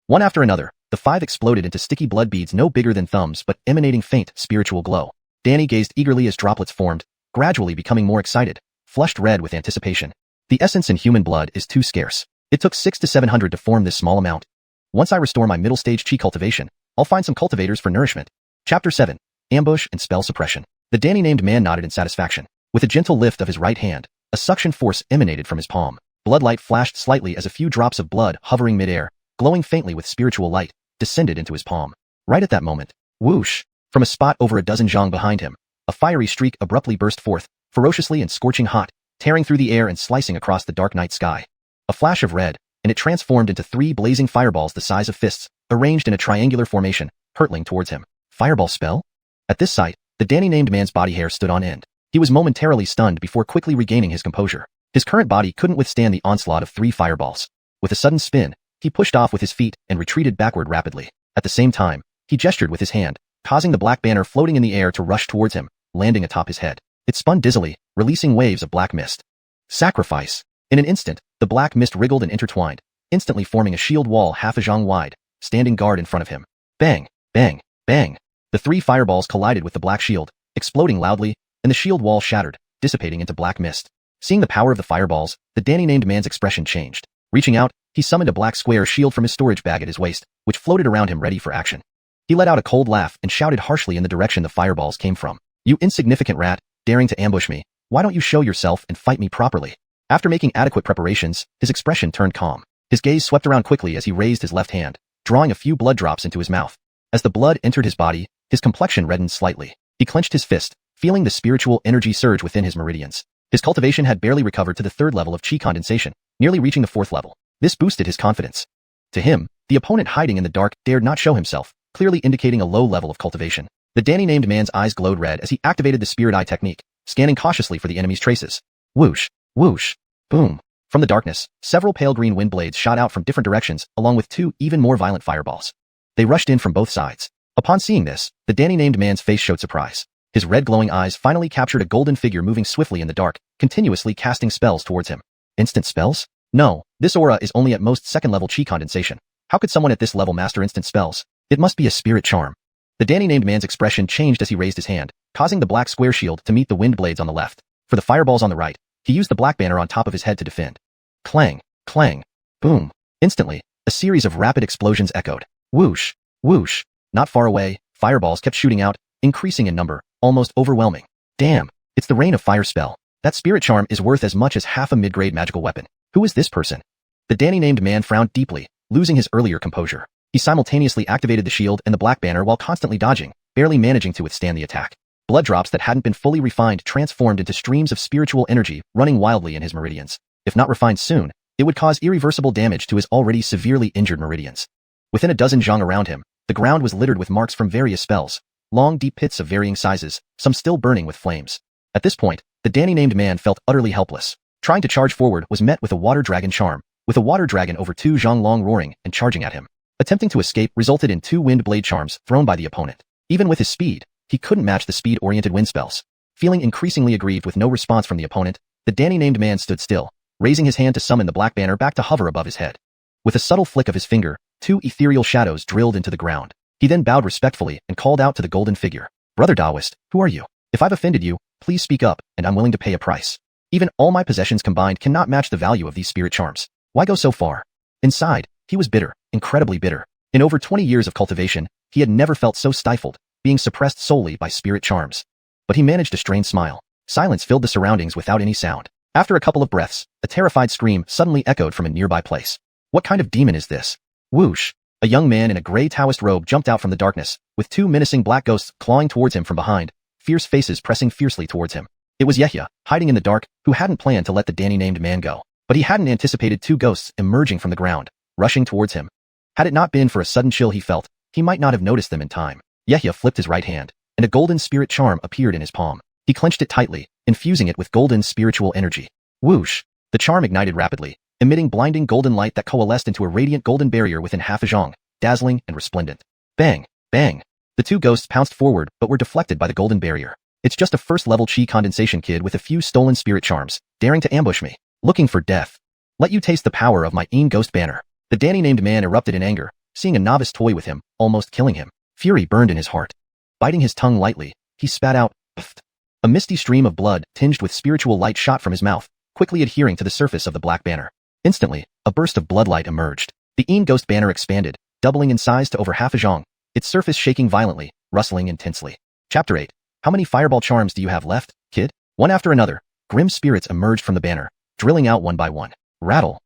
One after another, the 5 exploded into sticky blood beads no bigger than thumbs but emanating faint spiritual glow. Danny gazed eagerly as droplets formed, gradually becoming more excited, flushed red with anticipation. The essence in human blood is too scarce. It took 600 to 700 to form this small amount. Once I restore my middle stage chi cultivation, I'll find some cultivators for nourishment. Chapter 7. Ambush and Spell Suppression. The Danny-named man nodded in satisfaction. With a gentle lift of his right hand, a suction force emanated from his palm. Bloodlight flashed slightly as a few drops of blood hovering midair, glowing faintly with spiritual light, descended into his palm. Right at that moment, whoosh! From a spot over a dozen zhang behind him, a fiery streak abruptly burst forth, ferociously and scorching hot, tearing through the air and slicing across the dark night sky. A flash of red, and it transformed into 3 blazing fireballs the size of fists, arranged in a triangular formation, hurtling towards him. Fireball spell? At this sight, the Danny-named man's body hair stood on end. He was momentarily stunned before quickly regaining his composure. His current body couldn't withstand the onslaught of 3 fireballs. With a sudden spin, he pushed off with his feet and retreated backward rapidly. At the same time, he gestured with his hand, causing the black banner floating in the air to rush towards him, landing atop his head. It spun dizzily, releasing waves of black mist. Sacrifice! In an instant, the black mist wriggled and intertwined, instantly forming a shield wall half a zhang wide, standing guard in front of him. Bang! Bang! Bang! The 3 fireballs collided with the black shield, exploding loudly, and the shield wall shattered, dissipating into black mist. Seeing the power of the fireballs, the Danny-named man's expression changed. Reaching out, he summoned a black square shield from his storage bag at his waist, which floated around him ready for action. He let out a cold laugh and shouted harshly in the direction the fireballs came from. You insignificant rat, daring to ambush me, why don't you show yourself and fight me properly? After making adequate preparations, his expression turned calm. His gaze swept around quickly as he raised his left hand, drawing a few blood drops into his mouth. As the blood entered his body, his complexion reddened slightly. He clenched his fist, feeling the spiritual energy surge within his meridians. His cultivation had barely recovered to the 3rd level of chi condensation, nearly reaching the 4th level. This boosted his confidence. To him, the opponent hiding in the dark dared not show himself, clearly indicating a low level of cultivation. The Danny-named man's eyes glowed red as he activated the spirit eye technique, scanning cautiously for the enemy's traces. Whoosh! Whoosh! Boom! From the darkness, several pale green wind blades shot out from different directions, along with 2 even more violent fireballs. They rushed in from both sides. Upon seeing this, the Danny-named man's face showed surprise. His red glowing eyes finally captured a golden figure moving swiftly in the dark, continuously casting spells towards him. Instant spells? No, this aura is only at most 2nd level chi condensation. How could someone at this level master instant spells? It must be a spirit charm. The Danny-named man's expression changed as he raised his hand, causing the black square shield to meet the wind blades on the left. For the fireballs on the right, he used the black banner on top of his head to defend. Clang! Clang! Boom! Instantly, a series of rapid explosions echoed. Whoosh! Whoosh! Not far away, fireballs kept shooting out, increasing in number, almost overwhelming. Damn! It's the Rain of Fire spell. That spirit charm is worth as much as half a mid-grade magical weapon. Who is this person? The Danny-named man frowned deeply, losing his earlier composure. He simultaneously activated the shield and the black banner while constantly dodging, barely managing to withstand the attack. Blood drops that hadn't been fully refined transformed into streams of spiritual energy running wildly in his meridians. If not refined soon, it would cause irreversible damage to his already severely injured meridians. Within a dozen zhang around him, the ground was littered with marks from various spells, long deep pits of varying sizes, some still burning with flames. At this point, the Danny-named man felt utterly helpless. Trying to charge forward was met with a water dragon charm, with a water dragon over 2 zhang long roaring and charging at him. Attempting to escape resulted in 2 wind blade charms thrown by the opponent. Even with his speed, he couldn't match the speed-oriented wind spells. Feeling increasingly aggrieved with no response from the opponent, the Danny-named man stood still, raising his hand to summon the black banner back to hover above his head. With a subtle flick of his finger, 2 ethereal shadows drilled into the ground. He then bowed respectfully and called out to the golden figure. Brother Taoist, who are you? If I've offended you, please speak up, and I'm willing to pay a price. Even all my possessions combined cannot match the value of these spirit charms. Why go so far? Inside, He was bitter, incredibly bitter. In over 20 years of cultivation, he had never felt so stifled, being suppressed solely by spirit charms. But he managed a strained smile. Silence filled the surroundings without any sound. After a couple of breaths, a terrified scream suddenly echoed from a nearby place. What kind of demon is this? Whoosh! A young man in a gray Taoist robe jumped out from the darkness, with two menacing black ghosts clawing towards him from behind, fierce faces pressing fiercely towards him. It was Yehia, hiding in the dark, who hadn't planned to let the Danny-named man go. But he hadn't anticipated two ghosts emerging from the ground, rushing towards him. Had it not been for a sudden chill he felt, he might not have noticed them in time. Yehia flipped his right hand, and a golden spirit charm appeared in his palm. He clenched it tightly, infusing it with golden spiritual energy. Whoosh! The charm ignited rapidly, emitting blinding golden light that coalesced into a radiant golden barrier within half a zhang, dazzling and resplendent. Bang! Bang! The two ghosts pounced forward but were deflected by the golden barrier. It's just a first-level chi condensation kid with a few stolen spirit charms, daring to ambush me, looking for death. Let you taste the power of my ghost banner. The Danny-named man erupted in anger, seeing a novice toy with him, almost killing him. Fury burned in his heart. Biting his tongue lightly, he spat out, pfft. A misty stream of blood, tinged with spiritual light, shot from his mouth, quickly adhering to the surface of the black banner. Instantly, a burst of bloodlight emerged. The ghost banner expanded, doubling in size to over half a zhang, its surface shaking violently, rustling intensely. Chapter 8. How many fireball charms do you have left, kid? One after another, grim spirits emerged from the banner, drilling out one by one. Rattle.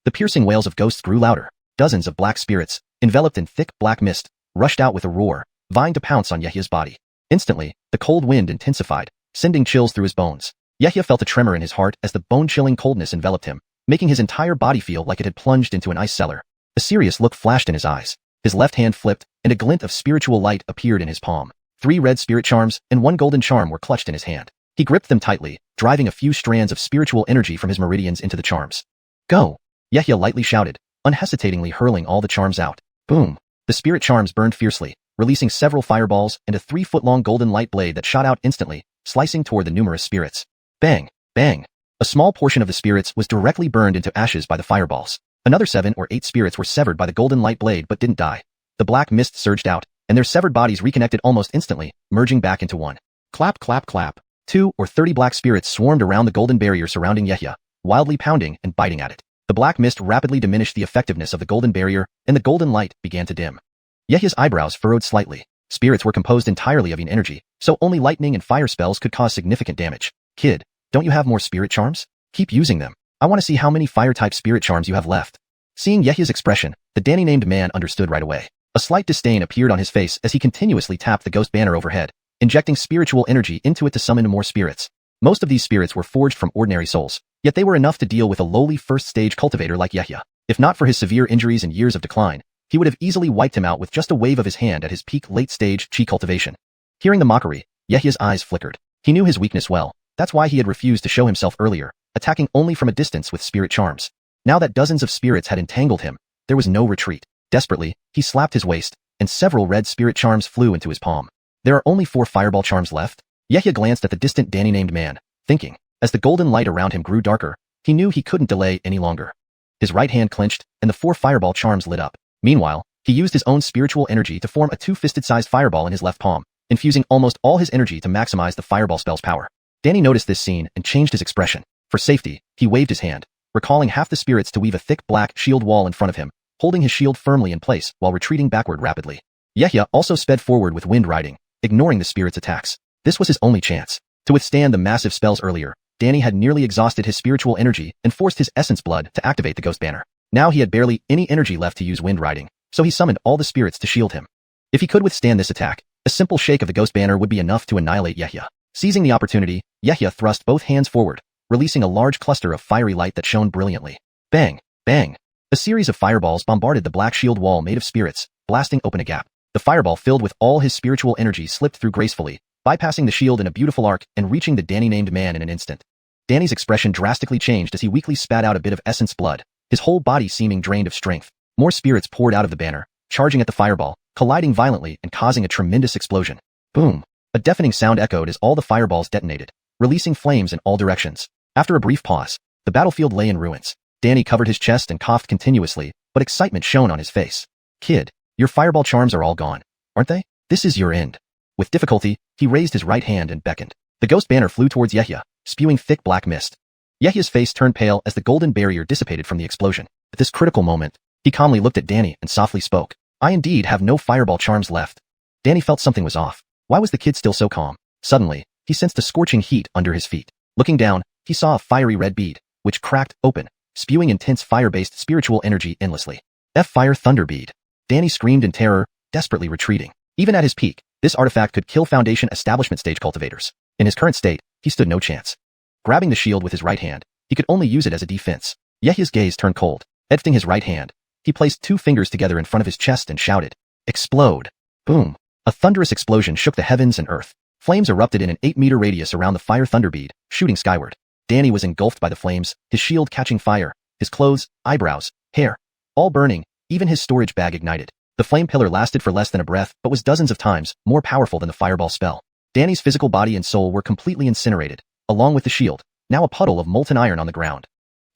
The piercing wails of ghosts grew louder. Dozens of black spirits, enveloped in thick black mist, rushed out with a roar, vying to pounce on Yehia's body. Instantly, the cold wind intensified, sending chills through his bones. Yehia felt a tremor in his heart as the bone-chilling coldness enveloped him, making his entire body feel like it had plunged into an ice cellar. A serious look flashed in his eyes. His left hand flipped, and a glint of spiritual light appeared in his palm. 3 red spirit charms and 1 golden charm were clutched in his hand. He gripped them tightly, driving a few strands of spiritual energy from his meridians into the charms. Go! Yehia lightly shouted, unhesitatingly hurling all the charms out. Boom! The spirit charms burned fiercely, releasing several fireballs and a 3-foot-long golden light blade that shot out instantly, slicing toward the numerous spirits. Bang! Bang! A small portion of the spirits was directly burned into ashes by the fireballs. Another 7 or 8 spirits were severed by the golden light blade but didn't die. The black mist surged out, and their severed bodies reconnected almost instantly, merging back into one. Clap, clap, clap. 20 or 30 black spirits swarmed around the golden barrier surrounding Yehia, wildly pounding and biting at it. The black mist rapidly diminished the effectiveness of the golden barrier, and the golden light began to dim. Yehia's eyebrows furrowed slightly. Spirits were composed entirely of yin energy, so only lightning and fire spells could cause significant damage. Kid, don't you have more spirit charms? Keep using them. I want to see how many fire-type spirit charms you have left. Seeing Yehia's expression, the Danny-named man understood right away. A slight disdain appeared on his face as he continuously tapped the ghost banner overhead, injecting spiritual energy into it to summon more spirits. Most of these spirits were forged from ordinary souls, yet they were enough to deal with a lowly first-stage cultivator like Yehia. If not for his severe injuries and years of decline, he would have easily wiped him out with just a wave of his hand at his peak late-stage chi cultivation. Hearing the mockery, Yehia's eyes flickered. He knew his weakness well. That's why he had refused to show himself earlier, attacking only from a distance with spirit charms. Now that dozens of spirits had entangled him, there was no retreat. Desperately, he slapped his waist, and several red spirit charms flew into his palm. There are only 4 fireball charms left? Yehia glanced at the distant Danny-named man, thinking. As the golden light around him grew darker, he knew he couldn't delay any longer. His right hand clenched, and the 4 fireball charms lit up. Meanwhile, he used his own spiritual energy to form a 2-fisted-sized fireball in his left palm, infusing almost all his energy to maximize the fireball spell's power. Danny noticed this scene and changed his expression. For safety, he waved his hand, recalling half the spirits to weave a thick black shield wall in front of him, holding his shield firmly in place while retreating backward rapidly. Yehia also sped forward with wind riding, ignoring the spirits' attacks. This was his only chance. To withstand the massive spells earlier, Danny had nearly exhausted his spiritual energy and forced his essence blood to activate the ghost banner. Now he had barely any energy left to use wind riding, so he summoned all the spirits to shield him. If he could withstand this attack, a simple shake of the ghost banner would be enough to annihilate Yehia. Seizing the opportunity, Yehia thrust both hands forward, releasing a large cluster of fiery light that shone brilliantly. Bang! Bang! A series of fireballs bombarded the black shield wall made of spirits, blasting open a gap. The fireball filled with all his spiritual energy slipped through gracefully, bypassing the shield in a beautiful arc and reaching the Danny-named man in an instant. Danny's expression drastically changed as he weakly spat out a bit of essence blood, his whole body seeming drained of strength. More spirits poured out of the banner, charging at the fireball, colliding violently and causing a tremendous explosion. Boom! A deafening sound echoed as all the fireballs detonated, releasing flames in all directions. After a brief pause, the battlefield lay in ruins. Danny covered his chest and coughed continuously, but excitement shone on his face. Kid, your fireball charms are all gone, aren't they? This is your end. With difficulty, he raised his right hand and beckoned. The ghost banner flew towards Yehia, spewing thick black mist. Yehia's face turned pale as the golden barrier dissipated from the explosion. At this critical moment, He calmly looked at Danny and softly spoke. I indeed have no fireball charms left. Danny felt something was off. Why was the kid still so calm? Suddenly, he sensed a scorching heat under his feet. Looking down, he saw a fiery red bead, which cracked open, spewing intense fire-based spiritual energy endlessly. Fire Thunder Bead. Danny screamed in terror, desperately retreating. Even at his peak, this artifact could kill Foundation Establishment stage cultivators. In his current state, he stood no chance. Grabbing the shield with his right hand, he could only use it as a defense. Yehya's gaze turned cold. Lifting his right hand, he placed two fingers together in front of his chest and shouted, Explode! Boom! A thunderous explosion shook the heavens and earth. Flames erupted in an 8-meter radius around the fire thunder bead, shooting skyward. Danny was engulfed by the flames, his shield catching fire, his clothes, eyebrows, hair, all burning, even his storage bag ignited. The flame pillar lasted for less than a breath, but was dozens of times more powerful than the fireball spell. Danny's physical body and soul were completely incinerated, along with the shield, now a puddle of molten iron on the ground.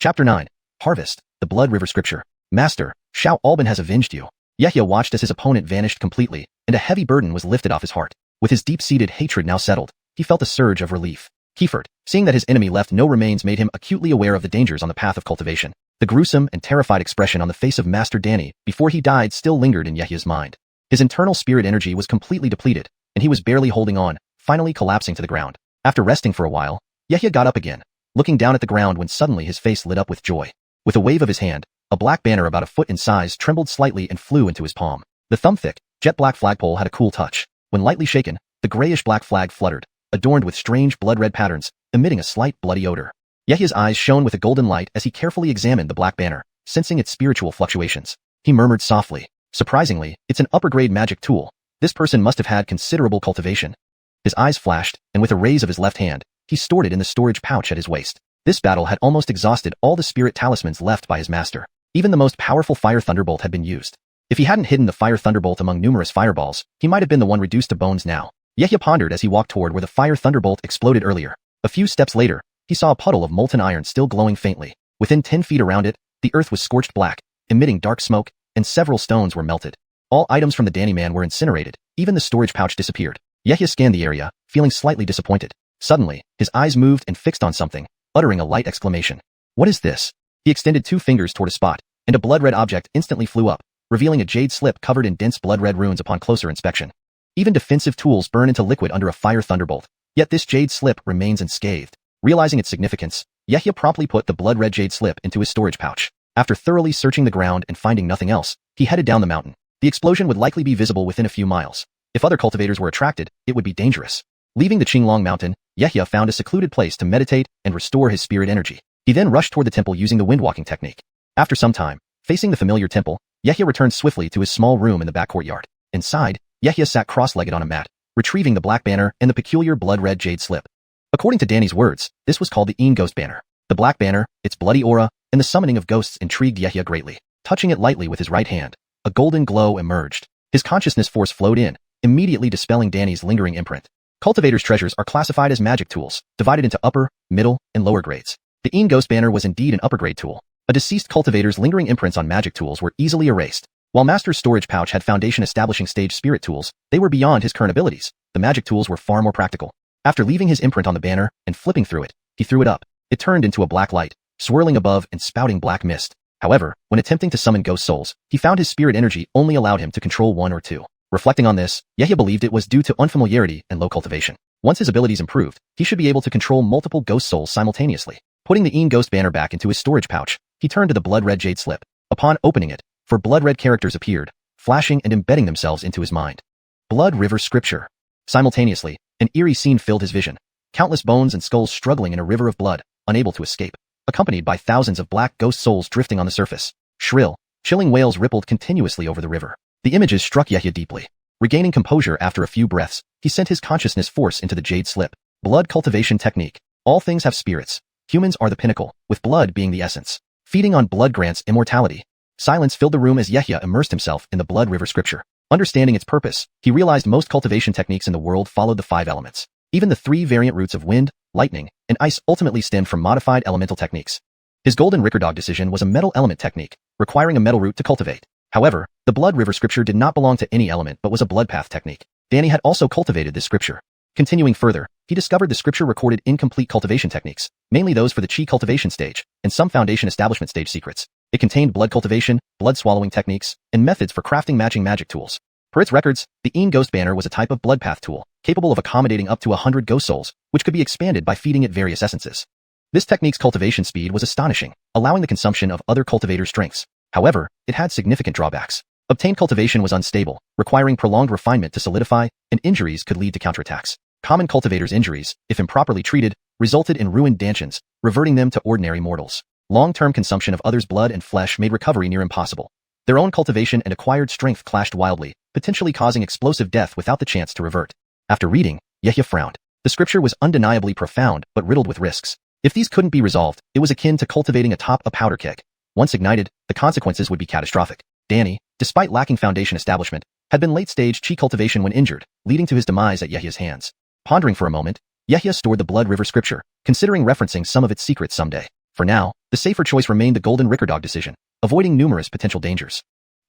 Chapter 9. Harvest, the Blood River Scripture. Master, Xiao Alban has avenged you. Yehya watched as his opponent vanished completely, and a heavy burden was lifted off his heart. With his deep-seated hatred now settled, he felt a surge of relief. Kiefer, seeing that his enemy left no remains, made him acutely aware of the dangers on the path of cultivation. The gruesome and terrified expression on the face of Master Danny before he died still lingered in Yehya's mind. His internal spirit energy was completely depleted, and he was barely holding on, finally collapsing to the ground. After resting for a while, Yehya got up again, looking down at the ground when suddenly his face lit up with joy. With a wave of his hand, a black banner about a foot in size trembled slightly and flew into his palm. The thumb-thick, jet-black flagpole had a cool touch. When lightly shaken, the grayish-black flag fluttered, adorned with strange blood-red patterns, emitting a slight bloody odor. Yehya's eyes shone with a golden light as he carefully examined the black banner, sensing its spiritual fluctuations. He murmured softly, surprisingly, it's an upper-grade magic tool. This person must have had considerable cultivation. His eyes flashed, and with a raise of his left hand, he stored it in the storage pouch at his waist. This battle had almost exhausted all the spirit talismans left by his master. Even the most powerful Fire Thunderbolt had been used. If he hadn't hidden the Fire Thunderbolt among numerous fireballs, he might have been the one reduced to bones now. Yehya pondered as he walked toward where the Fire Thunderbolt exploded earlier. A few steps later, he saw a puddle of molten iron still glowing faintly. Within 10 feet around it, the earth was scorched black, emitting dark smoke, and several stones were melted. All items from the Danny man were incinerated, even the storage pouch disappeared. Yehya scanned the area, feeling slightly disappointed. Suddenly, his eyes moved and fixed on something, uttering a light exclamation. What is this? He extended 2 fingers toward a spot, and a blood-red object instantly flew up, revealing a jade slip covered in dense blood-red runes upon closer inspection. Even defensive tools burn into liquid under a Fire Thunderbolt, yet this jade slip remains unscathed. Realizing its significance, Yehya promptly put the blood-red jade slip into his storage pouch. After thoroughly searching the ground and finding nothing else, he headed down the mountain. The explosion would likely be visible within a few miles. If other cultivators were attracted, it would be dangerous. Leaving the Qinglong mountain, Yehya found a secluded place to meditate and restore his spirit energy. He then rushed toward the temple using the windwalking technique. After some time, facing the familiar temple, Yehya returned swiftly to his small room in the back courtyard. Inside, Yehya sat cross-legged on a mat, retrieving the black banner and the peculiar blood-red jade slip. According to Danny's words, this was called the Een Ghost Banner. The black banner, its bloody aura, and the summoning of ghosts intrigued Yehya greatly. Touching it lightly with his right hand, a golden glow emerged. His consciousness force flowed in, immediately dispelling Danny's lingering imprint. Cultivators' treasures are classified as magic tools, divided into upper, middle, and lower grades. The Een Ghost Banner was indeed an upper-grade tool. A deceased cultivator's lingering imprints on magic tools were easily erased. While Master's storage pouch had Foundation establishing stage spirit tools, they were beyond his current abilities. The magic tools were far more practical. After leaving his imprint on the banner and flipping through it, he threw it up. It turned into a black light, swirling above and spouting black mist. However, when attempting to summon ghost souls, he found his spirit energy only allowed him to control 1 or 2. Reflecting on this, Yehya believed it was due to unfamiliarity and low cultivation. Once his abilities improved, he should be able to control multiple ghost souls simultaneously. Putting the Een Ghost Banner back into his storage pouch, he turned to the blood-red jade slip. Upon opening it, 4 blood-red characters appeared, flashing and embedding themselves into his mind. Blood River Scripture. Simultaneously, an eerie scene filled his vision. Countless bones and skulls struggling in a river of blood, unable to escape, accompanied by thousands of black ghost souls drifting on the surface. Shrill, chilling wails rippled continuously over the river. The images struck Yehya deeply. Regaining composure after a few breaths, he sent his consciousness force into the jade slip. Blood cultivation technique. All things have spirits. Humans are the pinnacle, with blood being the essence. Feeding on blood grants immortality. Silence filled the room as Yehya immersed himself in the Blood River Scripture. Understanding its purpose, he realized most cultivation techniques in the world followed the 5 elements. Even the 3 variant roots of wind, lightning, and ice ultimately stemmed from modified elemental techniques. His Golden Rickerdog decision was a metal element technique, requiring a metal root to cultivate. However, the Blood River Scripture did not belong to any element but was a blood path technique. Danny had also cultivated this scripture. Continuing further, he discovered the scripture recorded incomplete cultivation techniques, mainly those for the Qi cultivation stage, and some Foundation establishment stage secrets. It contained blood cultivation, blood swallowing techniques, and methods for crafting matching magic tools. Per its records, the Ghost Banner was a type of blood path tool, capable of accommodating up to 100 ghost souls, which could be expanded by feeding it various essences. This technique's cultivation speed was astonishing, allowing the consumption of other cultivators' strengths. However, it had significant drawbacks. Obtained cultivation was unstable, requiring prolonged refinement to solidify, and injuries could lead to counterattacks. Common cultivators' injuries, if improperly treated, resulted in ruined dantians, reverting them to ordinary mortals. Long-term consumption of others' blood and flesh made recovery near impossible. Their own cultivation and acquired strength clashed wildly, potentially causing explosive death without the chance to revert. After reading, Yehia frowned. The scripture was undeniably profound, but riddled with risks. If these couldn't be resolved, it was akin to cultivating atop a powder keg. Once ignited, the consequences would be catastrophic. Danny, despite lacking foundation establishment, had been late-stage chi cultivation when injured, leading to his demise at Yehia's hands. Pondering for a moment, Yehia stored the Blood River scripture, considering referencing some of its secrets someday. For now, the safer choice remained the Golden Rickerdog decision, avoiding numerous potential dangers.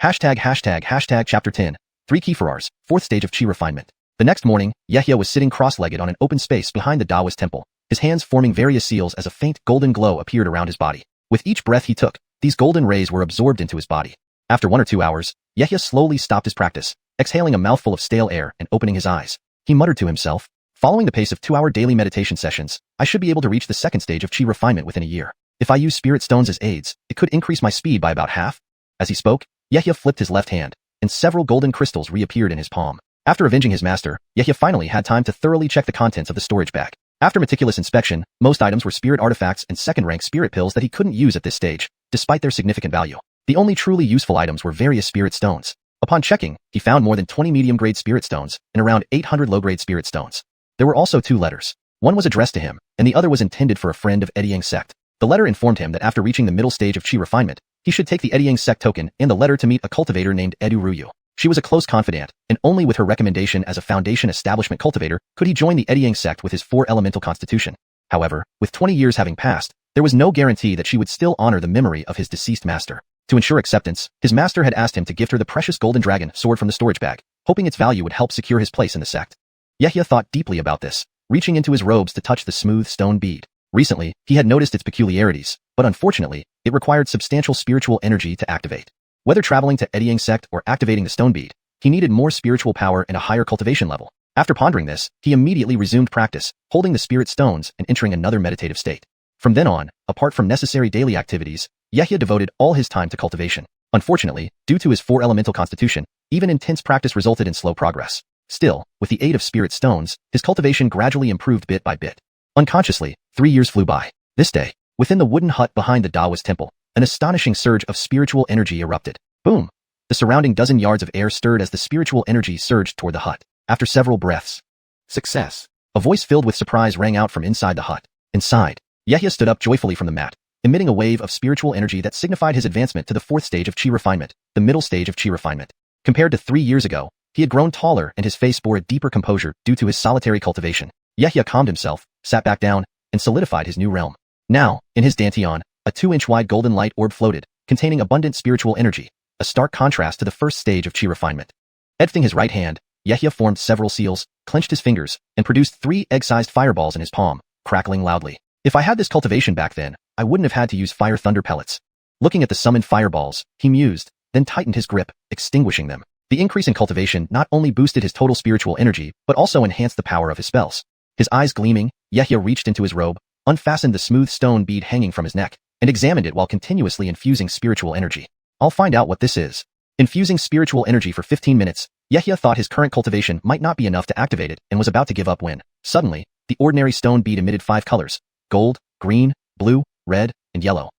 ####Chapter 10, 3 Kieferars, 4th stage of chi refinement. The next morning, Yehia was sitting cross-legged on an open space behind the Taoist temple, his hands forming various seals as a faint golden glow appeared around his body. With each breath he took, these golden rays were absorbed into his body. After 1 or 2 hours, Yehia slowly stopped his practice, exhaling a mouthful of stale air and opening his eyes. He muttered to himself, following the pace of 2-hour daily meditation sessions, I should be able to reach the 2nd stage of chi refinement within a year. If I use spirit stones as aids, it could increase my speed by about half. As he spoke, Yehia flipped his left hand, and several golden crystals reappeared in his palm. After avenging his master, Yehia finally had time to thoroughly check the contents of the storage bag. After meticulous inspection, most items were spirit artifacts and second-rank spirit pills that he couldn't use at this stage, despite their significant value. The only truly useful items were various spirit stones. Upon checking, he found more than 20 medium-grade spirit stones and around 800 low-grade spirit stones. There were also 2 letters. One was addressed to him, and the other was intended for a friend of Ediang sect. The letter informed him that after reaching the middle stage of chi refinement, he should take the Ediang sect token and the letter to meet a cultivator named Edu Ruyu. She was a close confidant, and only with her recommendation as a foundation establishment cultivator could he join the Ediang sect with his 4-elemental constitution. However, with 20 years having passed, there was no guarantee that she would still honor the memory of his deceased master. To ensure acceptance, his master had asked him to gift her the precious golden dragon sword from the storage bag, hoping its value would help secure his place in the sect. Yehia thought deeply about this, reaching into his robes to touch the smooth stone bead. Recently, he had noticed its peculiarities, but unfortunately, it required substantial spiritual energy to activate. Whether traveling to Ediang sect or activating the stone bead, he needed more spiritual power and a higher cultivation level. After pondering this, he immediately resumed practice, holding the spirit stones and entering another meditative state. From then on, apart from necessary daily activities, Yehia devoted all his time to cultivation. Unfortunately, due to his 4-elemental constitution, even intense practice resulted in slow progress. Still, with the aid of spirit stones, his cultivation gradually improved bit by bit. Unconsciously, 3 years flew by. This day, within the wooden hut behind the Taoist temple, an astonishing surge of spiritual energy erupted. Boom! The surrounding dozen yards of air stirred as the spiritual energy surged toward the hut. After several breaths, success! A voice filled with surprise rang out from inside the hut. Inside, Yehia stood up joyfully from the mat, emitting a wave of spiritual energy that signified his advancement to the 4th stage of chi refinement, the middle stage of chi refinement. Compared to 3 years ago, he had grown taller and his face bore a deeper composure due to his solitary cultivation. Yehia calmed himself, sat back down, and solidified his new realm. Now, in his dantian, a 2-inch wide golden light orb floated, containing abundant spiritual energy, a stark contrast to the 1st stage of chi refinement. Edging his right hand, Yehia formed several seals, clenched his fingers, and produced 3 egg-sized fireballs in his palm, crackling loudly. If I had this cultivation back then, I wouldn't have had to use fire thunder pellets. Looking at the summoned fireballs, he mused, then tightened his grip, extinguishing them. The increase in cultivation not only boosted his total spiritual energy, but also enhanced the power of his spells. His eyes gleaming, Yehia reached into his robe, unfastened the smooth stone bead hanging from his neck, and examined it while continuously infusing spiritual energy. I'll find out what this is. Infusing spiritual energy for 15 minutes, Yehia thought his current cultivation might not be enough to activate it and was about to give up when, suddenly, the ordinary stone bead emitted 5 colors: gold, green, blue, red, and yellow.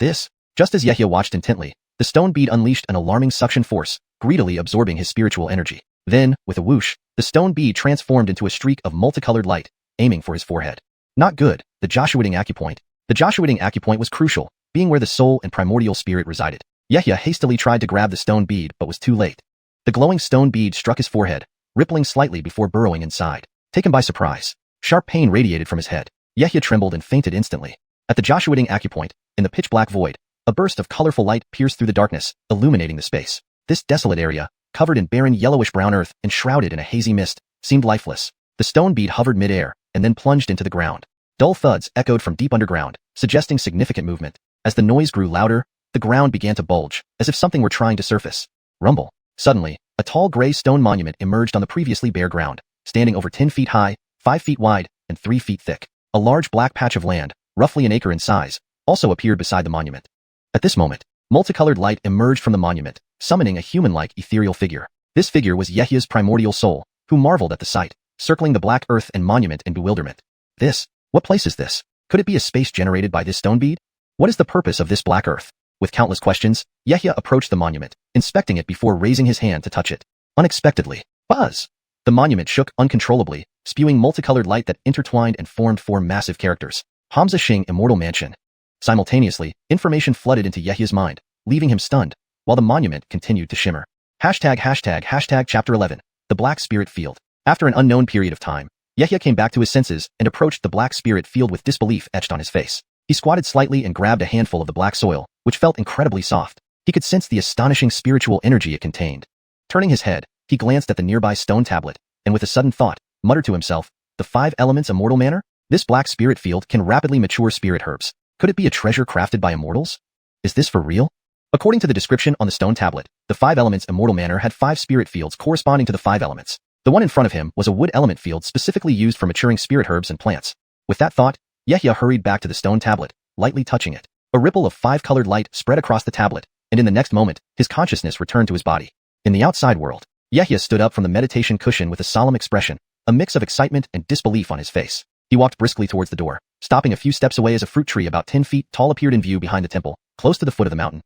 Just as Yehia watched intently, the stone bead unleashed an alarming suction force, greedily absorbing his spiritual energy. Then, with a whoosh, the stone bead transformed into a streak of multicolored light, aiming for his forehead. Not good, the Xiuxian acupoint. The Xiuxian acupoint was crucial, being where the soul and primordial spirit resided. Yehia hastily tried to grab the stone bead but was too late. The glowing stone bead struck his forehead, rippling slightly before burrowing inside. Taken by surprise, sharp pain radiated from his head. Yehia trembled and fainted instantly. At the Xiuxian acupoint, in the pitch-black void, a burst of colorful light pierced through the darkness, illuminating the space. This desolate area, covered in barren yellowish-brown earth and shrouded in a hazy mist, seemed lifeless. The stone bead hovered mid-air and then plunged into the ground. Dull thuds echoed from deep underground, suggesting significant movement. As the noise grew louder, the ground began to bulge, as if something were trying to surface. Rumble. Suddenly, a tall gray stone monument emerged on the previously bare ground, standing over 10 feet high, 5 feet wide, and 3 feet thick. A large black patch of land, roughly an acre in size, also appeared beside the monument. At this moment, multicolored light emerged from the monument, summoning a human-like ethereal figure. This figure was Yehia's primordial soul, who marveled at the sight, circling the black earth and monument in bewilderment. What place is this? Could it be a space generated by this stone bead? What is the purpose of this black earth? With countless questions, Yehia approached the monument, inspecting it before raising his hand to touch it. Unexpectedly, buzz! The monument shook uncontrollably, spewing multicolored light that intertwined and formed 4 massive characters. Hamza Xing Immortal Mansion. Simultaneously, information flooded into Yehia's mind, leaving him stunned, while the monument continued to shimmer. Hashtag Chapter 11. The Black Spirit Field. After an unknown period of time, Yehia came back to his senses and approached the black spirit field with disbelief etched on his face. He squatted slightly and grabbed a handful of the black soil, which felt incredibly soft. He could sense the astonishing spiritual energy it contained. Turning his head, he glanced at the nearby stone tablet, and with a sudden thought, muttered to himself, the 5 elements immortal manner? This black spirit field can rapidly mature spirit herbs. Could it be a treasure crafted by immortals? Is this for real? According to the description on the stone tablet, the 5 elements immortal manor had 5 spirit fields corresponding to the 5 elements. The one in front of him was a wood element field specifically used for maturing spirit herbs and plants. With that thought, Yehia hurried back to the stone tablet, lightly touching it. A ripple of 5-colored light spread across the tablet, and in the next moment, his consciousness returned to his body. In the outside world, Yehia stood up from the meditation cushion with a solemn expression, a mix of excitement and disbelief on his face. He walked briskly towards the door, stopping a few steps away as a fruit tree about 10 feet tall appeared in view behind the temple, close to the foot of the mountain.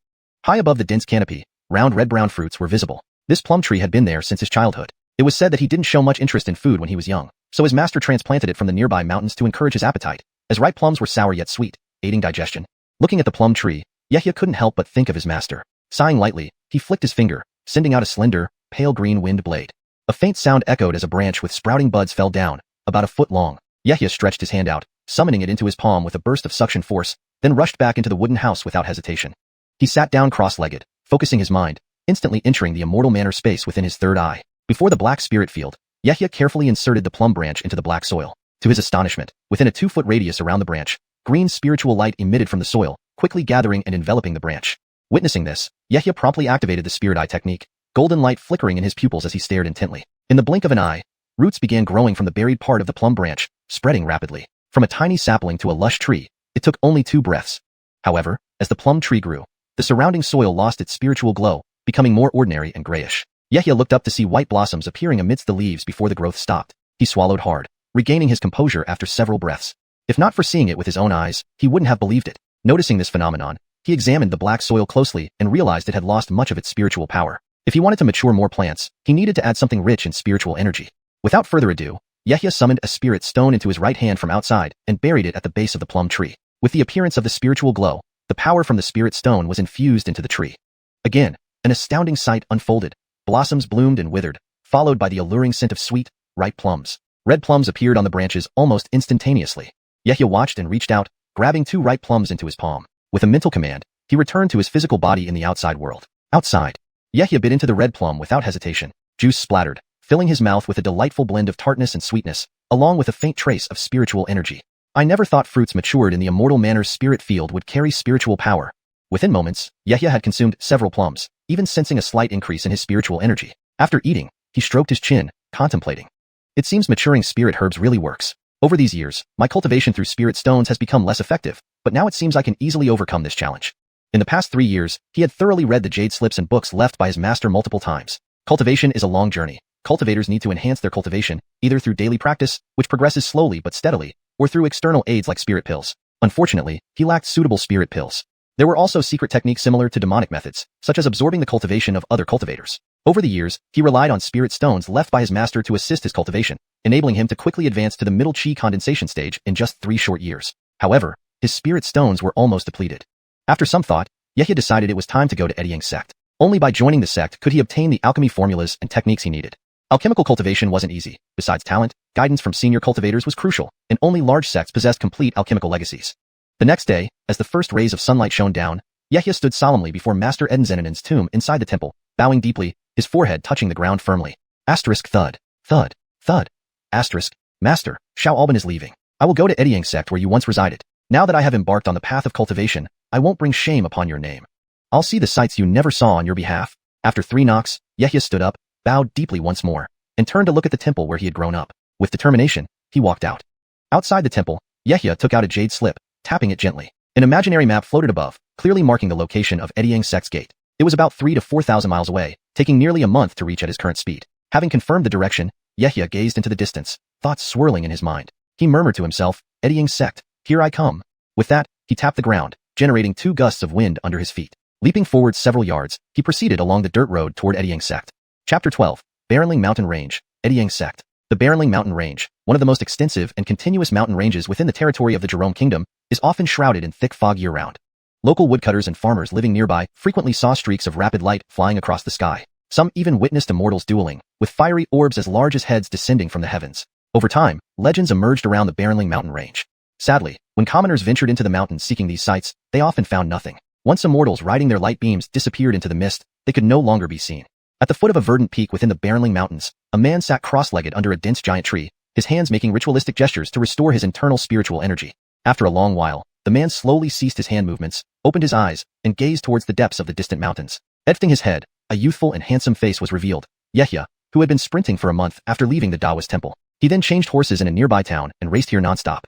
High above the dense canopy, round red-brown fruits were visible. This plum tree had been there since his childhood. It was said that he didn't show much interest in food when he was young, so his master transplanted it from the nearby mountains to encourage his appetite, as ripe plums were sour yet sweet, aiding digestion. Looking at the plum tree, Yehia couldn't help but think of his master. Sighing lightly, he flicked his finger, sending out a slender, pale green wind blade. A faint sound echoed as a branch with sprouting buds fell down, about a foot long. Yehia stretched his hand out, summoning it into his palm with a burst of suction force, then rushed back into the wooden house without hesitation. He sat down cross-legged, focusing his mind, instantly entering the immortal manor space within his third eye. Before the black spirit field, Yehia carefully inserted the plum branch into the black soil. To his astonishment, within a 2-foot radius around the branch, green spiritual light emitted from the soil, quickly gathering and enveloping the branch. Witnessing this, Yehia promptly activated the spirit eye technique, golden light flickering in his pupils as he stared intently. In the blink of an eye, roots began growing from the buried part of the plum branch, spreading rapidly. From a tiny sapling to a lush tree, it took only 2 breaths. However, as the plum tree grew, the surrounding soil lost its spiritual glow, becoming more ordinary and grayish. Yehia looked up to see white blossoms appearing amidst the leaves before the growth stopped. He swallowed hard, regaining his composure after several breaths. If not for seeing it with his own eyes, he wouldn't have believed it. Noticing this phenomenon, he examined the black soil closely and realized it had lost much of its spiritual power. If he wanted to mature more plants, he needed to add something rich in spiritual energy. Without further ado, Yehia summoned a spirit stone into his right hand from outside and buried it at the base of the plum tree. With the appearance of the spiritual glow, the power from the spirit stone was infused into the tree. Again, an astounding sight unfolded. Blossoms bloomed and withered, followed by the alluring scent of sweet, ripe plums. Red plums appeared on the branches almost instantaneously. Yehia watched and reached out, grabbing 2 ripe plums into his palm. With a mental command, he returned to his physical body in the outside world. Outside, Yehia bit into the red plum without hesitation. Juice splattered, filling his mouth with a delightful blend of tartness and sweetness, along with a faint trace of spiritual energy. I never thought fruits matured in the immortal manor's spirit field would carry spiritual power. Within moments, Yehia had consumed several plums, even sensing a slight increase in his spiritual energy. After eating, he stroked his chin, contemplating. It seems maturing spirit herbs really works. Over these years, my cultivation through spirit stones has become less effective, but now it seems I can easily overcome this challenge. In the past 3 years, he had thoroughly read the jade slips and books left by his master multiple times. Cultivation is a long journey. Cultivators need to enhance their cultivation, either through daily practice, which progresses slowly but steadily, or through external aids like spirit pills. Unfortunately, he lacked suitable spirit pills. There were also secret techniques similar to demonic methods, such as absorbing the cultivation of other cultivators. Over the years, he relied on spirit stones left by his master to assist his cultivation, enabling him to quickly advance to the middle chi condensation stage in just 3 short years. However, his spirit stones were almost depleted. After some thought, Yehia decided it was time to go to Eddie's sect. Only by joining the sect could he obtain the alchemy formulas and techniques he needed. Alchemical cultivation wasn't easy. Besides talent, guidance from senior cultivators was crucial, and only large sects possessed complete alchemical legacies. The next day, as the first rays of sunlight shone down, Yehia stood solemnly before Master Edenzeninen's tomb inside the temple, bowing deeply, his forehead touching the ground firmly. Asterisk thud, thud, thud. Asterisk, Master, Xiao Alban is leaving. I will go to Eddie's sect where you once resided. Now that I have embarked on the path of cultivation, I won't bring shame upon your name. I'll see the sights you never saw on your behalf. After 3 knocks, Yehia stood up, bowed deeply once more, and turned to look at the temple where he had grown up. With determination, he walked out. Outside the temple, Yehia took out a jade slip, tapping it gently. An imaginary map floated above, clearly marking the location of Ediang Sect's gate. It was about 3,000 to 4,000 miles away, taking nearly a month to reach at his current speed. Having confirmed the direction, Yehia gazed into the distance, thoughts swirling in his mind. He murmured to himself, Ediang Sect, here I come. With that, he tapped the ground, generating 2 gusts of wind under his feet. Leaping forward several yards, he proceeded along the dirt road toward Ediang Sect. Chapter 12. Barrenling Mountain Range, Ediang Sect. The Barrenling Mountain Range, one of the most extensive and continuous mountain ranges within the territory of the Jerome Kingdom, is often shrouded in thick fog year-round. Local woodcutters and farmers living nearby frequently saw streaks of rapid light flying across the sky. Some even witnessed immortals dueling, with fiery orbs as large as heads descending from the heavens. Over time, legends emerged around the Barrenling Mountain Range. Sadly, when commoners ventured into the mountains seeking these sights, they often found nothing. Once immortals riding their light beams disappeared into the mist, they could no longer be seen. At the foot of a verdant peak within the Barrenling Mountains, a man sat cross-legged under a dense giant tree, his hands making ritualistic gestures to restore his internal spiritual energy. After a long while, the man slowly ceased his hand movements, opened his eyes, and gazed towards the depths of the distant mountains. Lifting his head, a youthful and handsome face was revealed, Yehia, who had been sprinting for a month after leaving the Taoist temple. He then changed horses in a nearby town and raced here nonstop.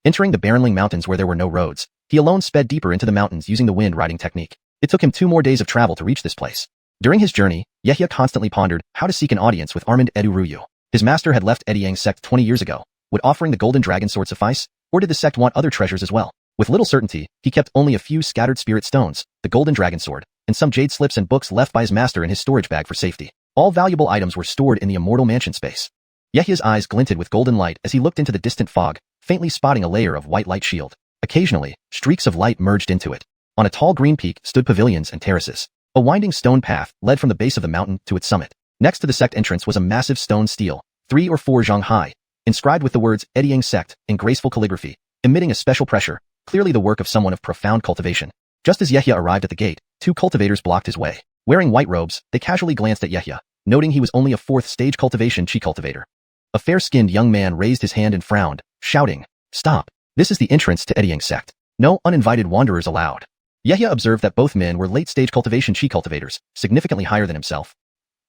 Entering the Barrenling Mountains where there were no roads, he alone sped deeper into the mountains using the wind riding technique. It took him 2 more days of travel to reach this place. During his journey, Yehia constantly pondered how to seek an audience with Armand Edu Ruyu. His master had left Ediang Sect 20 years ago. Would offering the golden dragon sword suffice, or did the sect want other treasures as well? With little certainty, he kept only a few scattered spirit stones, the golden dragon sword, and some jade slips and books left by his master in his storage bag for safety. All valuable items were stored in the immortal mansion space. Yehia's eyes glinted with golden light as he looked into the distant fog, faintly spotting a layer of white light shield. Occasionally, streaks of light merged into it. On a tall green peak stood pavilions and terraces. A winding stone path led from the base of the mountain to its summit. Next to the sect entrance was a massive stone stele, 3 or 4 zhang high, inscribed with the words Ediang Sect in graceful calligraphy, emitting a special pressure, clearly the work of someone of profound cultivation. Just as Yehia arrived at the gate, 2 cultivators blocked his way. Wearing white robes, they casually glanced at Yehia, noting he was only a 4th stage cultivation chi cultivator. A fair-skinned young man raised his hand and frowned, shouting, "Stop! This is the entrance to Ediang Sect. No uninvited wanderers allowed." Yehia observed that both men were late-stage cultivation chi cultivators, significantly higher than himself.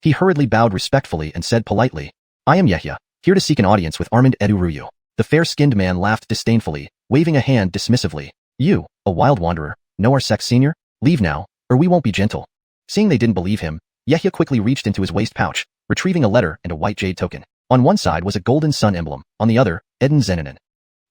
He hurriedly bowed respectfully and said politely, "I am Yehia, here to seek an audience with Armand Edu Ruyu." The fair-skinned man laughed disdainfully, waving a hand dismissively. "You, a wild wanderer, know our sect's senior? Leave now, or we won't be gentle." Seeing they didn't believe him, Yehia quickly reached into his waist pouch, retrieving a letter and a white jade token. On one side was a golden sun emblem, on the other, Eden Zenanin.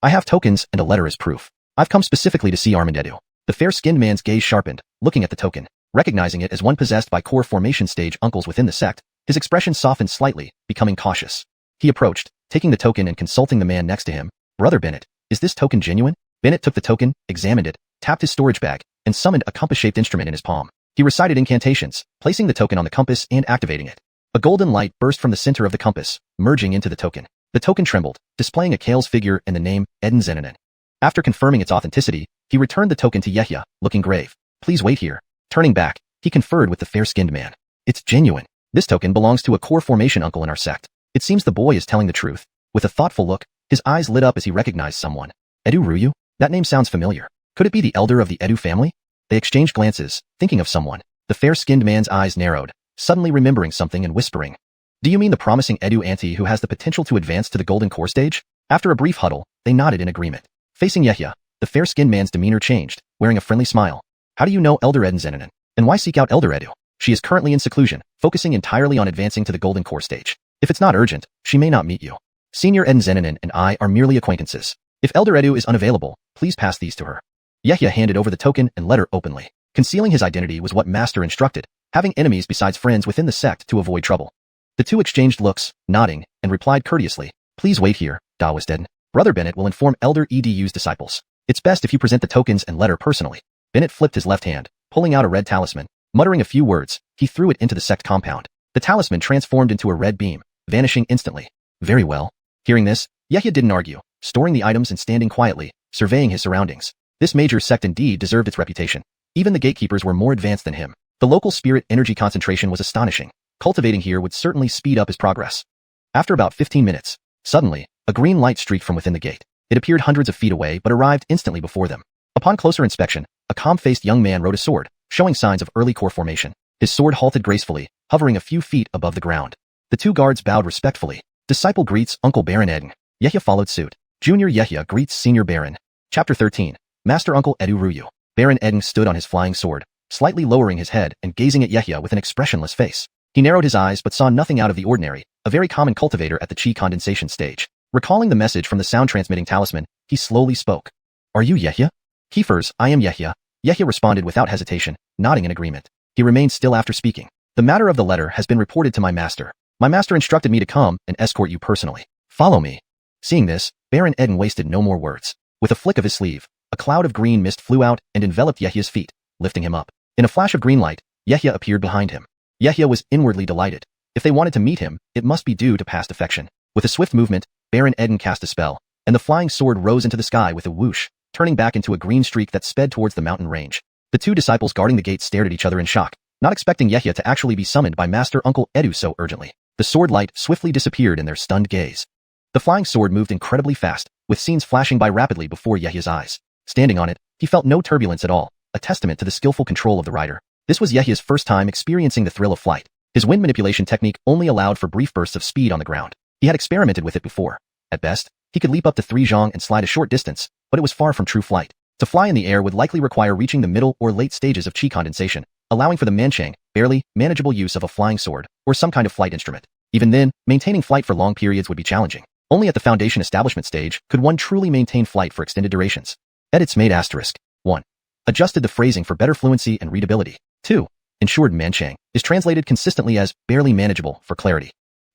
"I have tokens and a letter as proof. I've come specifically to see Armand Edu." The fair-skinned man's gaze sharpened, looking at the token. Recognizing it as one possessed by core formation stage uncles within the sect, his expression softened slightly, becoming cautious. He approached, taking the token and consulting the man next to him. "Brother Bennett, is this token genuine?" Bennett took the token, examined it, tapped his storage bag, and summoned a compass-shaped instrument in his palm. He recited incantations, placing the token on the compass and activating it. A golden light burst from the center of the compass, merging into the token. The token trembled, displaying a Kale's figure and the name, Eden Zenanin. After confirming its authenticity, he returned the token to Yehia, looking grave. "Please wait here." Turning back, he conferred with the fair-skinned man. "It's genuine. This token belongs to a core formation uncle in our sect. It seems the boy is telling the truth." With a thoughtful look, his eyes lit up as he recognized someone. "Edu Ruyu? That name sounds familiar. Could it be the elder of the Edu family?" They exchanged glances, thinking of someone. The fair-skinned man's eyes narrowed, suddenly remembering something and whispering, "Do you mean the promising Edu auntie who has the potential to advance to the golden core stage?" After a brief huddle, they nodded in agreement. Facing Yehia, the fair-skinned man's demeanor changed, wearing a friendly smile. "How do you know Elder Eden Zenanin? And why seek out Elder Edu?" "She is currently in seclusion, focusing entirely on advancing to the golden core stage. If it's not urgent, she may not meet you. Senior Eden Zenanin and I are merely acquaintances. If Elder Edu is unavailable, please pass these to her." Yehia handed over the token and letter openly. Concealing his identity was what Master instructed, having enemies besides friends within the sect to avoid trouble. The 2 exchanged looks, nodding, and replied courteously, "Please wait here, Taoist Eden. Brother Bennett will inform Elder Edu's disciples. It's best if you present the tokens and letter personally." Bennett flipped his left hand, pulling out a red talisman. Muttering a few words, he threw it into the sect compound. The talisman transformed into a red beam, vanishing instantly. "Very well." Hearing this, Yehia didn't argue, storing the items and standing quietly, surveying his surroundings. This major sect indeed deserved its reputation. Even the gatekeepers were more advanced than him. The local spirit energy concentration was astonishing. Cultivating here would certainly speed up his progress. After about 15 minutes, suddenly, a green light streaked from within the gate. It appeared hundreds of feet away but arrived instantly before them. Upon closer inspection, a calm-faced young man rode a sword, showing signs of early core formation. His sword halted gracefully, hovering a few feet above the ground. The two guards bowed respectfully. Disciple greets Uncle Baron Eden. Yehia followed suit. Junior Yehia greets Senior Baron. Chapter 13. Master Uncle Edu Ruyu. Baron Eden stood on his flying sword, slightly lowering his head and gazing at Yehia with an expressionless face. He narrowed his eyes but saw nothing out of the ordinary, a very common cultivator at the chi condensation stage. Recalling the message from the sound-transmitting talisman, he slowly spoke. Are you Yehia? Keepers, I am Yehia. Yehia responded without hesitation, nodding in agreement. He remained still after speaking. The matter of the letter has been reported to my master. My master instructed me to come and escort you personally. Follow me. Seeing this, Baron Eden wasted no more words. With a flick of his sleeve, a cloud of green mist flew out and enveloped Yehia's feet, lifting him up. In a flash of green light, Yehia appeared behind him. Yehia was inwardly delighted. If they wanted to meet him, it must be due to past affection. With a swift movement, Baron Eden cast a spell, and the flying sword rose into the sky with a whoosh, turning back into a green streak that sped towards the mountain range. The two disciples guarding the gate stared at each other in shock, not expecting Yehia to actually be summoned by Master Uncle Edu so urgently. The sword light swiftly disappeared in their stunned gaze. The flying sword moved incredibly fast, with scenes flashing by rapidly before Yehia's eyes. Standing on it, he felt no turbulence at all, a testament to the skillful control of the rider. This was Yehia's first time experiencing the thrill of flight. His wind manipulation technique only allowed for brief bursts of speed on the ground. He had experimented with it before. At best, he could leap up to 3 zhang and slide a short distance, but it was far from true flight. To fly in the air would likely require reaching the middle or late stages of chi condensation, allowing for the manchang, barely manageable use of a flying sword, or some kind of flight instrument. Even then, maintaining flight for long periods would be challenging. Only at the foundation establishment stage could one truly maintain flight for extended durations. Edits made asterisk. 1. Adjusted the phrasing for better fluency and readability. 2. Ensured manchang is translated consistently as barely manageable for clarity.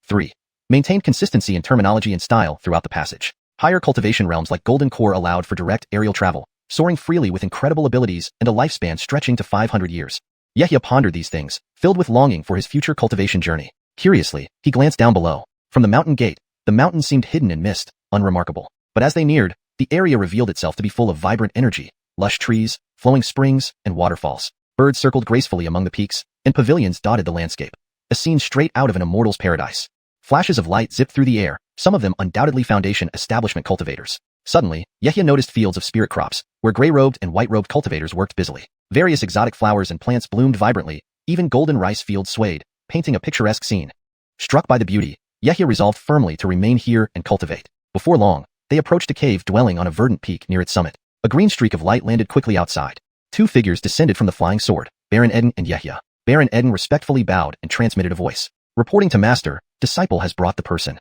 3. Maintained consistency in terminology and style throughout the passage. Higher cultivation realms like Golden Core allowed for direct aerial travel, soaring freely with incredible abilities and a lifespan stretching to 500 years. Yehia pondered these things, filled with longing for his future cultivation journey. Curiously, he glanced down below. From the mountain gate, the mountain seemed hidden in mist, unremarkable. But as they neared, the area revealed itself to be full of vibrant energy, lush trees, flowing springs, and waterfalls. Birds circled gracefully among the peaks, and pavilions dotted the landscape. A scene straight out of an immortal's paradise. Flashes of light zipped through the air, some of them undoubtedly foundation establishment cultivators. Suddenly, Yehia noticed fields of spirit crops, where gray-robed and white-robed cultivators worked busily. Various exotic flowers and plants bloomed vibrantly, even golden rice fields swayed, painting a picturesque scene. Struck by the beauty, Yehia resolved firmly to remain here and cultivate. Before long, they approached a cave dwelling on a verdant peak near its summit. A green streak of light landed quickly outside. 2 figures descended from the flying sword, Baron Eden and Yehia. Baron Eden respectfully bowed and transmitted a voice. Reporting to Master, Disciple has brought the person.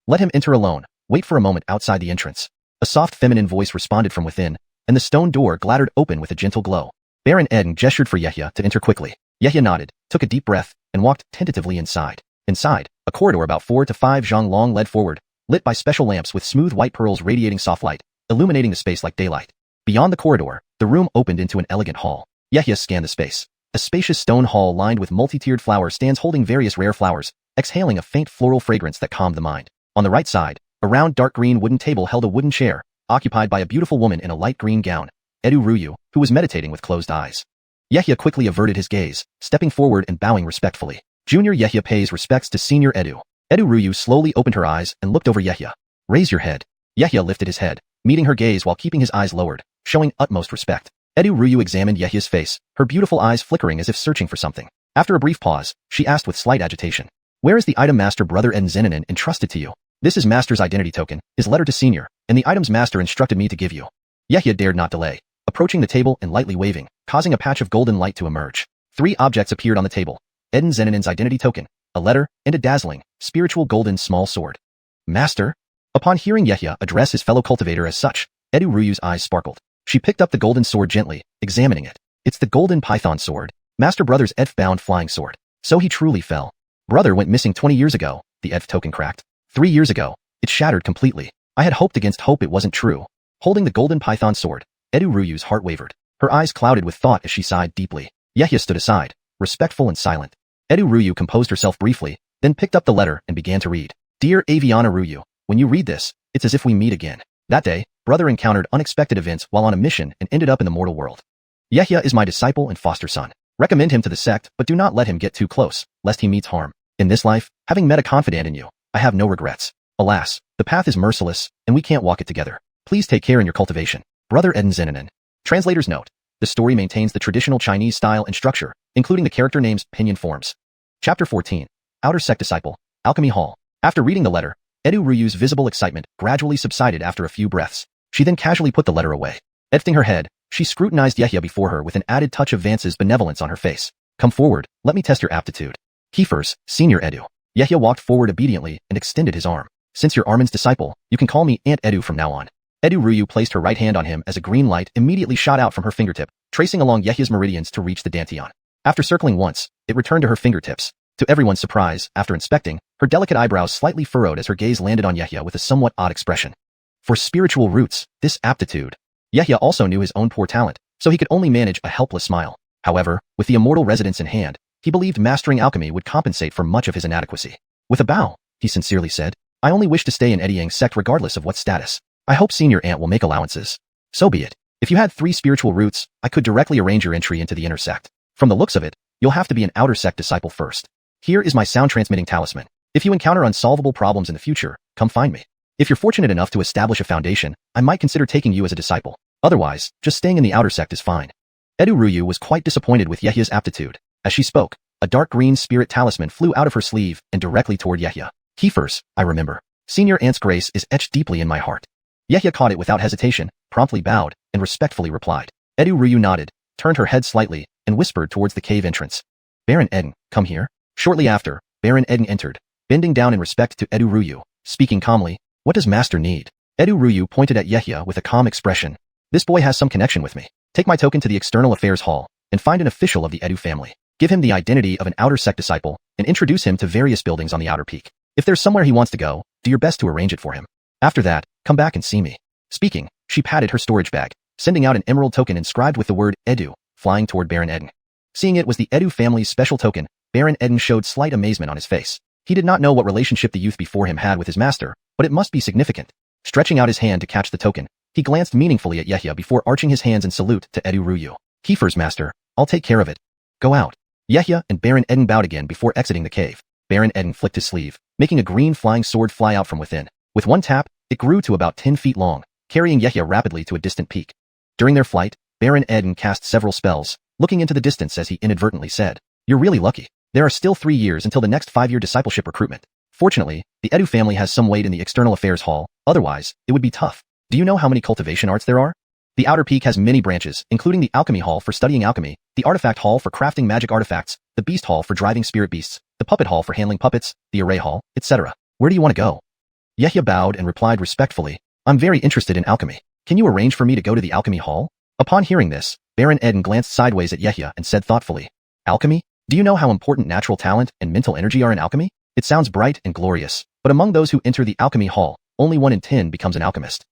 Let him enter alone, wait for a moment outside the entrance. A soft feminine voice responded from within, and the stone door glattered open with a gentle glow. Baron Eden gestured for Yehia to enter quickly. Yehia nodded, took a deep breath, and walked tentatively inside. Inside, a corridor about 4 to 5 zhang long led forward, lit by special lamps with smooth white pearls radiating soft light, illuminating the space like daylight. Beyond the corridor, the room opened into an elegant hall. Yehia scanned the space. A spacious stone hall lined with multi-tiered flower stands holding various rare flowers, exhaling a faint floral fragrance that calmed the mind. On the right side, a round dark green wooden table held a wooden chair, occupied by a beautiful woman in a light green gown, Edu Ruyu, who was meditating with closed eyes. Yehia quickly averted his gaze, stepping forward and bowing respectfully. Junior Yehia pays respects to Senior Edu. Edu Ruyu slowly opened her eyes and looked over Yehia. Raise your head. Yehia lifted his head, meeting her gaze while keeping his eyes lowered, showing utmost respect. Edu Ruyu examined Yehia's face, her beautiful eyes flickering as if searching for something. After a brief pause, she asked with slight agitation. Where is the item Master Brother Eden Zeninin entrusted to you? This is Master's identity token, his letter to Senior, and the items Master instructed me to give you. Yehia dared not delay, approaching the table and lightly waving, causing a patch of golden light to emerge. 3 objects appeared on the table. Eden Zeninin's identity token, a letter, and a dazzling, spiritual golden small sword. Master? Upon hearing Yehia address his fellow cultivator as such, Edu Ruyu's eyes sparkled. She picked up the golden sword gently, examining it. It's the golden python sword, Master Brother's elf-bound flying sword. So he truly fell. Brother went missing 20 years ago, the elf token cracked. 3 years ago, it shattered completely. I had hoped against hope it wasn't true. Holding the golden python sword, Edu Ruyu's heart wavered. Her eyes clouded with thought as she sighed deeply. Yehia stood aside, respectful and silent. Edu Ruyu composed herself briefly, then picked up the letter and began to read. Dear Aviana Ruyu, when you read this, it's as if we meet again. That day, Brother encountered unexpected events while on a mission and ended up in the mortal world. Yehia is my disciple and foster son. Recommend him to the sect, but do not let him get too close, lest he meets harm. In this life, having met a confidant in you, I have no regrets. Alas, the path is merciless, and we can't walk it together. Please take care in your cultivation. Brother Eden Zeninin. Translator's note. The story maintains the traditional Chinese style and structure, including the character names' pinyin forms. Chapter 14. Outer Sect Disciple, Alchemy Hall. After reading the letter, Edu Ryu's visible excitement gradually subsided after a few breaths. She then casually put the letter away. Lifting her head, she scrutinized Yehia before her with an added touch of Vance's benevolence on her face. Come forward, let me test your aptitude. Kiefers, Senior Edu. Yehia walked forward obediently and extended his arm. Since you're Armin's disciple, you can call me Aunt Edu from now on. Edu Ryu placed her right hand on him as a green light immediately shot out from her fingertip, tracing along Yehia's meridians to reach the dantian. After circling once, it returned to her fingertips. To everyone's surprise, after inspecting, her delicate eyebrows slightly furrowed as her gaze landed on Yehia with a somewhat odd expression. For spiritual roots, this aptitude. Yehia also knew his own poor talent, so he could only manage a helpless smile. However, with the immortal residence in hand, he believed mastering alchemy would compensate for much of his inadequacy. With a bow, he sincerely said, I only wish to stay in Eddie Yang's sect regardless of what status. I hope Senior Aunt will make allowances. So be it. If you had 3 spiritual roots, I could directly arrange your entry into the inner sect. From the looks of it, you'll have to be an outer sect disciple first. Here is my sound-transmitting talisman. If you encounter unsolvable problems in the future, come find me. If you're fortunate enough to establish a foundation, I might consider taking you as a disciple. Otherwise, just staying in the outer sect is fine. Edu Ryu was quite disappointed with Yehia's aptitude. As she spoke, a dark green spirit talisman flew out of her sleeve and directly toward Yehia. Kiefers, I remember. Senior Aunt's grace is etched deeply in my heart. Yehia caught it without hesitation, promptly bowed, and respectfully replied. Edu Ryu nodded, turned her head slightly, and whispered towards the cave entrance. Baron Eden, come here. Shortly after, Baron Eden entered, bending down in respect to Edu Ryu, speaking calmly. What does Master need? Edu Ryu pointed at Yehia with a calm expression. This boy has some connection with me. Take my token to the External Affairs Hall, and find an official of the Edu family. Give him the identity of an outer sect disciple, and introduce him to various buildings on the outer peak. If there's somewhere he wants to go, do your best to arrange it for him. After that, come back and see me. Speaking, she patted her storage bag, sending out an emerald token inscribed with the word Edu, flying toward Baron Eden. Seeing it was the Edu family's special token, Baron Eden showed slight amazement on his face. He did not know what relationship the youth before him had with his master, but it must be significant. Stretching out his hand to catch the token, he glanced meaningfully at Yehia before arching his hands in salute to Edu Ryu. Kiefers, master, I'll take care of it. Go out. Yehia and Baron Eden bowed again before exiting the cave. Baron Eden flicked his sleeve, making a green flying sword fly out from within. With one tap, it grew to about 10 feet long, carrying Yehia rapidly to a distant peak. During their flight, Baron Eden cast several spells, looking into the distance as he inadvertently said, You're really lucky. There are still 3 years until the next 5-year discipleship recruitment. Fortunately, the Edu family has some weight in the External Affairs Hall, otherwise, it would be tough. Do you know how many cultivation arts there are? The Outer Peak has many branches, including the Alchemy Hall for studying alchemy, the Artifact Hall for crafting magic artifacts, the Beast Hall for driving spirit beasts, the Puppet Hall for handling puppets, the Array Hall, etc. Where do you want to go? Yehia bowed and replied respectfully, I'm very interested in alchemy. Can you arrange for me to go to the Alchemy Hall? Upon hearing this, Baron Eden glanced sideways at Yehia and said thoughtfully, Alchemy? Do you know how important natural talent and mental energy are in alchemy? It sounds bright and glorious, but among those who enter the Alchemy Hall, only 1 in 10 becomes an alchemist.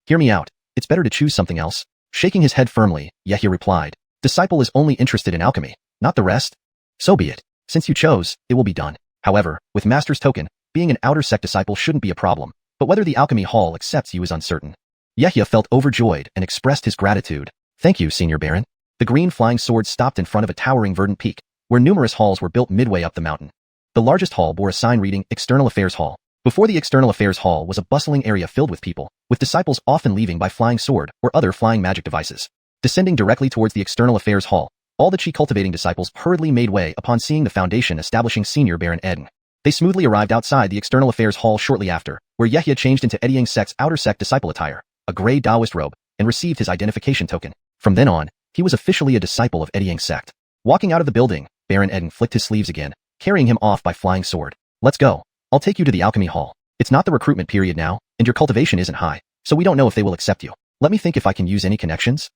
Hear me out. It's better to choose something else. Shaking his head firmly, Yehia replied, Disciple is only interested in alchemy, not the rest. So be it. Since you chose, it will be done. However, with Master's token, being an outer sect disciple shouldn't be a problem, but whether the Alchemy Hall accepts you is uncertain. Yehia felt overjoyed and expressed his gratitude. Thank you, Senior Baron. The green flying sword stopped in front of a towering verdant peak, where numerous halls were built midway up the mountain. The largest hall bore a sign reading External Affairs Hall. Before the External Affairs Hall was a bustling area filled with people, with disciples often leaving by flying sword or other flying magic devices. Descending directly towards the External Affairs Hall, all the cultivating disciples hurriedly made way upon seeing the foundation establishing Senior Baron Eden. They smoothly arrived outside the External Affairs Hall shortly after, where Yehia changed into Eddie Yang's sect's outer sect disciple attire, a gray Taoist robe, and received his identification token. From then on, he was officially a disciple of Eddie Yang's sect. Walking out of the building, Baron Eden flicked his sleeves again, carrying him off by flying sword. Let's go. I'll take you to the Alchemy Hall. It's not the recruitment period now, and your cultivation isn't high, so we don't know if they will accept you. Let me think if I can use any connections.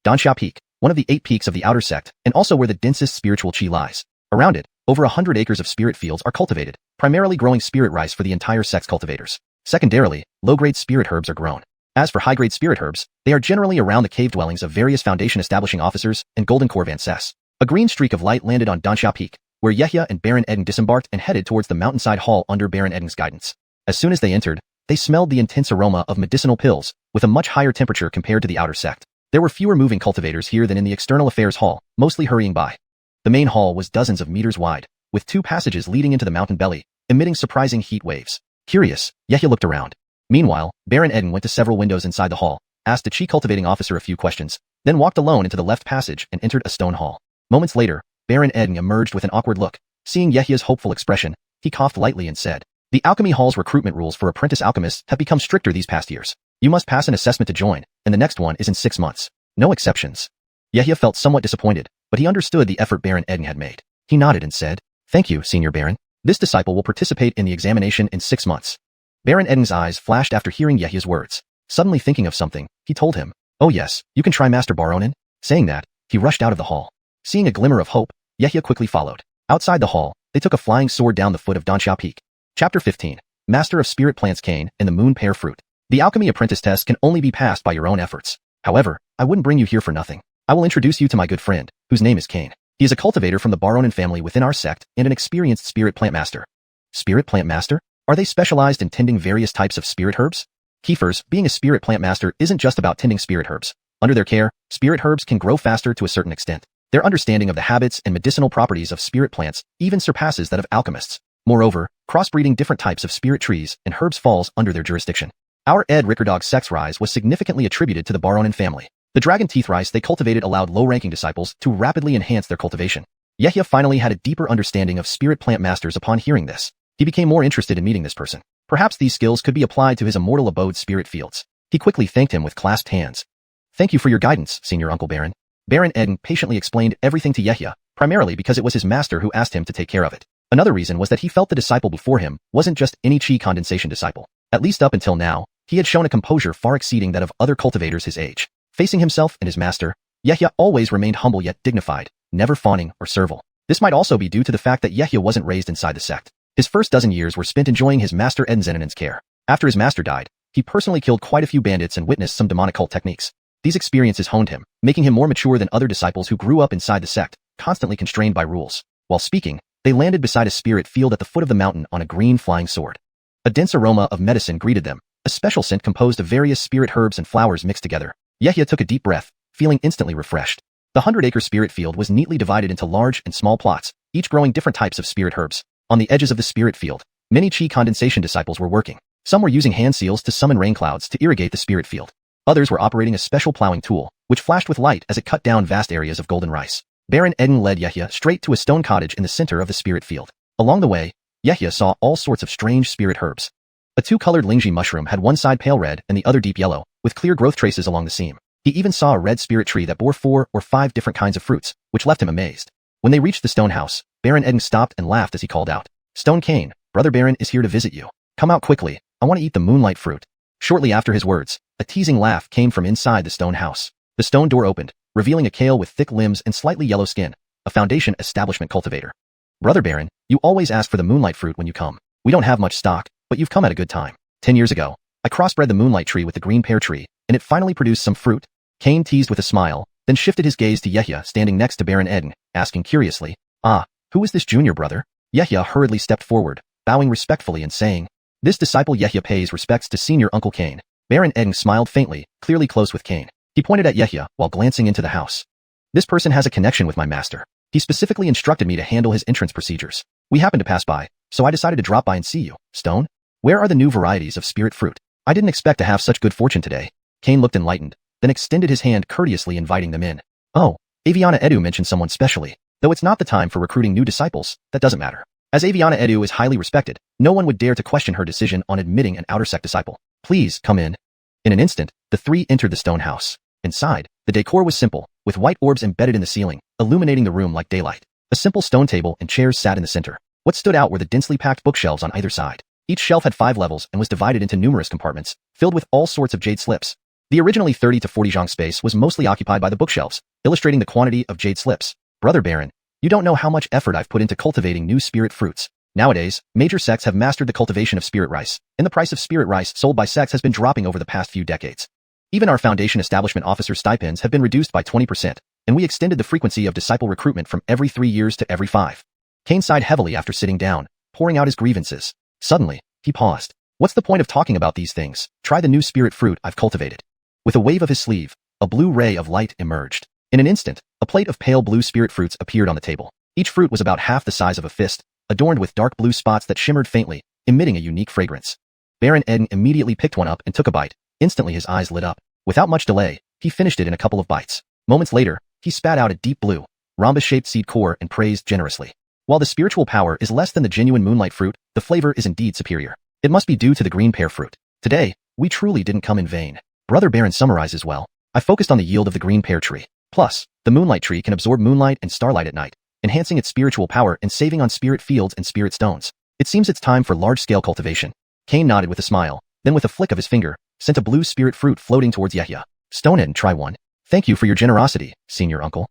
Danxia Peak, one of the 8 peaks of the outer sect, and also where the densest spiritual qi lies. Around it, over 100 acres of spirit fields are cultivated, primarily growing spirit rice for the entire sect's cultivators. Secondarily, low-grade spirit herbs are grown. As for high-grade spirit herbs, they are generally around the cave dwellings of various Foundation establishing officers and Golden Corps Vances. A green streak of light landed on Danxia Peak, where Yehia and Baron Eden disembarked and headed towards the mountainside hall under Baron Eden's guidance. As soon as they entered, they smelled the intense aroma of medicinal pills, with a much higher temperature compared to the outer sect. There were fewer moving cultivators here than in the External Affairs Hall, mostly hurrying by. The main hall was dozens of meters wide, with 2 passages leading into the mountain belly, emitting surprising heat waves. Curious, Yehia looked around. Meanwhile, Baron Eden went to several windows inside the hall, asked the chief cultivating officer a few questions, then walked alone into the left passage and entered a stone hall. Moments later, Baron Edden emerged with an awkward look. Seeing Yehia's hopeful expression, he coughed lightly and said, "The Alchemy Hall's recruitment rules for apprentice alchemists have become stricter these past years. You must pass an assessment to join, and the next one is in 6 months. No exceptions." Yehia felt somewhat disappointed, but he understood the effort Baron Edden had made. He nodded and said, "Thank you, Senior Baron. This disciple will participate in the examination in 6 months." Baron Edden's eyes flashed after hearing Yehia's words. Suddenly thinking of something, he told him, "Oh yes, you can try Master Baronin." Saying that, he rushed out of the hall. Seeing a glimmer of hope, Yehia quickly followed. Outside the hall, they took a flying sword down the foot of Danxiao Peak. Chapter 15. Master of Spirit Plants Cain and the Moon Pear Fruit. The alchemy apprentice test can only be passed by your own efforts. However, I wouldn't bring you here for nothing. I will introduce you to my good friend, whose name is Cain. He is a cultivator from the Baronin family within our sect and an experienced spirit plant master. Spirit plant master? Are they specialized in tending various types of spirit herbs? Keepers, being a spirit plant master isn't just about tending spirit herbs. Under their care, spirit herbs can grow faster to a certain extent. Their understanding of the habits and medicinal properties of spirit plants even surpasses that of alchemists. Moreover, crossbreeding different types of spirit trees and herbs falls under their jurisdiction. Our Ed Rickerdog's sex rise was significantly attributed to the Baronin family. The dragon teeth rice they cultivated allowed low-ranking disciples to rapidly enhance their cultivation. Yehia finally had a deeper understanding of spirit plant masters upon hearing this. He became more interested in meeting this person. Perhaps these skills could be applied to his immortal abode's spirit fields. He quickly thanked him with clasped hands. "Thank you for your guidance, Senior Uncle Baron." Baron Edden patiently explained everything to Yehia, primarily because it was his master who asked him to take care of it. Another reason was that he felt the disciple before him wasn't just any chi condensation disciple. At least up until now, he had shown a composure far exceeding that of other cultivators his age. Facing himself and his master, Yehia always remained humble yet dignified, never fawning or servile. This might also be due to the fact that Yehia wasn't raised inside the sect. His first dozen years were spent enjoying his master Edden's care. After his master died, he personally killed quite a few bandits and witnessed some demonic cult techniques. These experiences honed him, making him more mature than other disciples who grew up inside the sect, constantly constrained by rules. While speaking, they landed beside a spirit field at the foot of the mountain on a green flying sword. A dense aroma of medicine greeted them, a special scent composed of various spirit herbs and flowers mixed together. Yehia took a deep breath, feeling instantly refreshed. The 100-acre spirit field was neatly divided into large and small plots, each growing different types of spirit herbs. On the edges of the spirit field, many chi condensation disciples were working. Some were using hand seals to summon rain clouds to irrigate the spirit field. Others were operating a special plowing tool, which flashed with light as it cut down vast areas of golden rice. Baron Edden led Yehia straight to a stone cottage in the center of the spirit field. Along the way, Yehia saw all sorts of strange spirit herbs. A two-colored lingji mushroom had one side pale red and the other deep yellow, with clear growth traces along the seam. He even saw a red spirit tree that bore 4 or 5 different kinds of fruits, which left him amazed. When they reached the stone house, Baron Edden stopped and laughed as he called out, "Stone Cain, Brother Baron is here to visit you. Come out quickly, I want to eat the moonlight fruit." Shortly after his words, a teasing laugh came from inside the stone house. The stone door opened, revealing a kale with thick limbs and slightly yellow skin, a Foundation establishment cultivator. "Brother Baron, you always ask for the moonlight fruit when you come. We don't have much stock, but you've come at a good time. 10 years ago, I crossbred the moonlight tree with the green pear tree, and it finally produced some fruit." Cain teased with a smile, then shifted his gaze to Yehia standing next to Baron Edden, asking curiously, "Ah, who is this junior brother?" Yehia hurriedly stepped forward, bowing respectfully and saying, "This disciple Yehia pays respects to Senior Uncle Cain." Baron Edden smiled faintly, clearly close with Cain. He pointed at Yehia while glancing into the house. "This person has a connection with my master. He specifically instructed me to handle his entrance procedures. We happened to pass by, so I decided to drop by and see you. Stone? Where are the new varieties of spirit fruit? I didn't expect to have such good fortune today." Cain looked enlightened, then extended his hand courteously inviting them in. "Oh, Aviana Edu mentioned someone specially. Though it's not the time for recruiting new disciples, that doesn't matter. As Aviana Edu is highly respected, no one would dare to question her decision on admitting an outer sect disciple. Please, come in." In an instant, the three entered the stone house. Inside, the decor was simple, with white orbs embedded in the ceiling, illuminating the room like daylight. A simple stone table and chairs sat in the center. What stood out were the densely packed bookshelves on either side. Each shelf had 5 levels and was divided into numerous compartments, filled with all sorts of jade slips. The originally 30 to 40 zhang space was mostly occupied by the bookshelves, illustrating the quantity of jade slips. "Brother Baron, you don't know how much effort I've put into cultivating new spirit fruits. Nowadays, major sects have mastered the cultivation of spirit rice, and the price of spirit rice sold by sects has been dropping over the past few decades. Even our Foundation establishment officer stipends have been reduced by 20%, and we extended the frequency of disciple recruitment from every 3 years to every 5. Cain sighed heavily after sitting down, pouring out his grievances. Suddenly, he paused. "What's the point of talking about these things? Try the new spirit fruit I've cultivated." With a wave of his sleeve, a blue ray of light emerged. In an instant, a plate of pale blue spirit fruits appeared on the table. Each fruit was about half the size of a fist, adorned with dark blue spots that shimmered faintly, emitting a unique fragrance. Baron Edden immediately picked one up and took a bite. Instantly his eyes lit up. Without much delay, he finished it in a couple of bites. Moments later, he spat out a deep blue, rhombus-shaped seed core and praised generously. While the spiritual power is less than the genuine moonlight fruit, the flavor is indeed superior. It must be due to the green pear fruit. Today, we truly didn't come in vain. Brother Baron summarizes well. I focused on the yield of the green pear tree. Plus, the moonlight tree can absorb moonlight and starlight at night, enhancing its spiritual power and saving on spirit fields and spirit stones. It seems it's time for large-scale cultivation. Cain nodded with a smile, then with a flick of his finger, sent a blue spirit fruit floating towards Yehia. Stonehead and try one. Thank you for your generosity, senior uncle.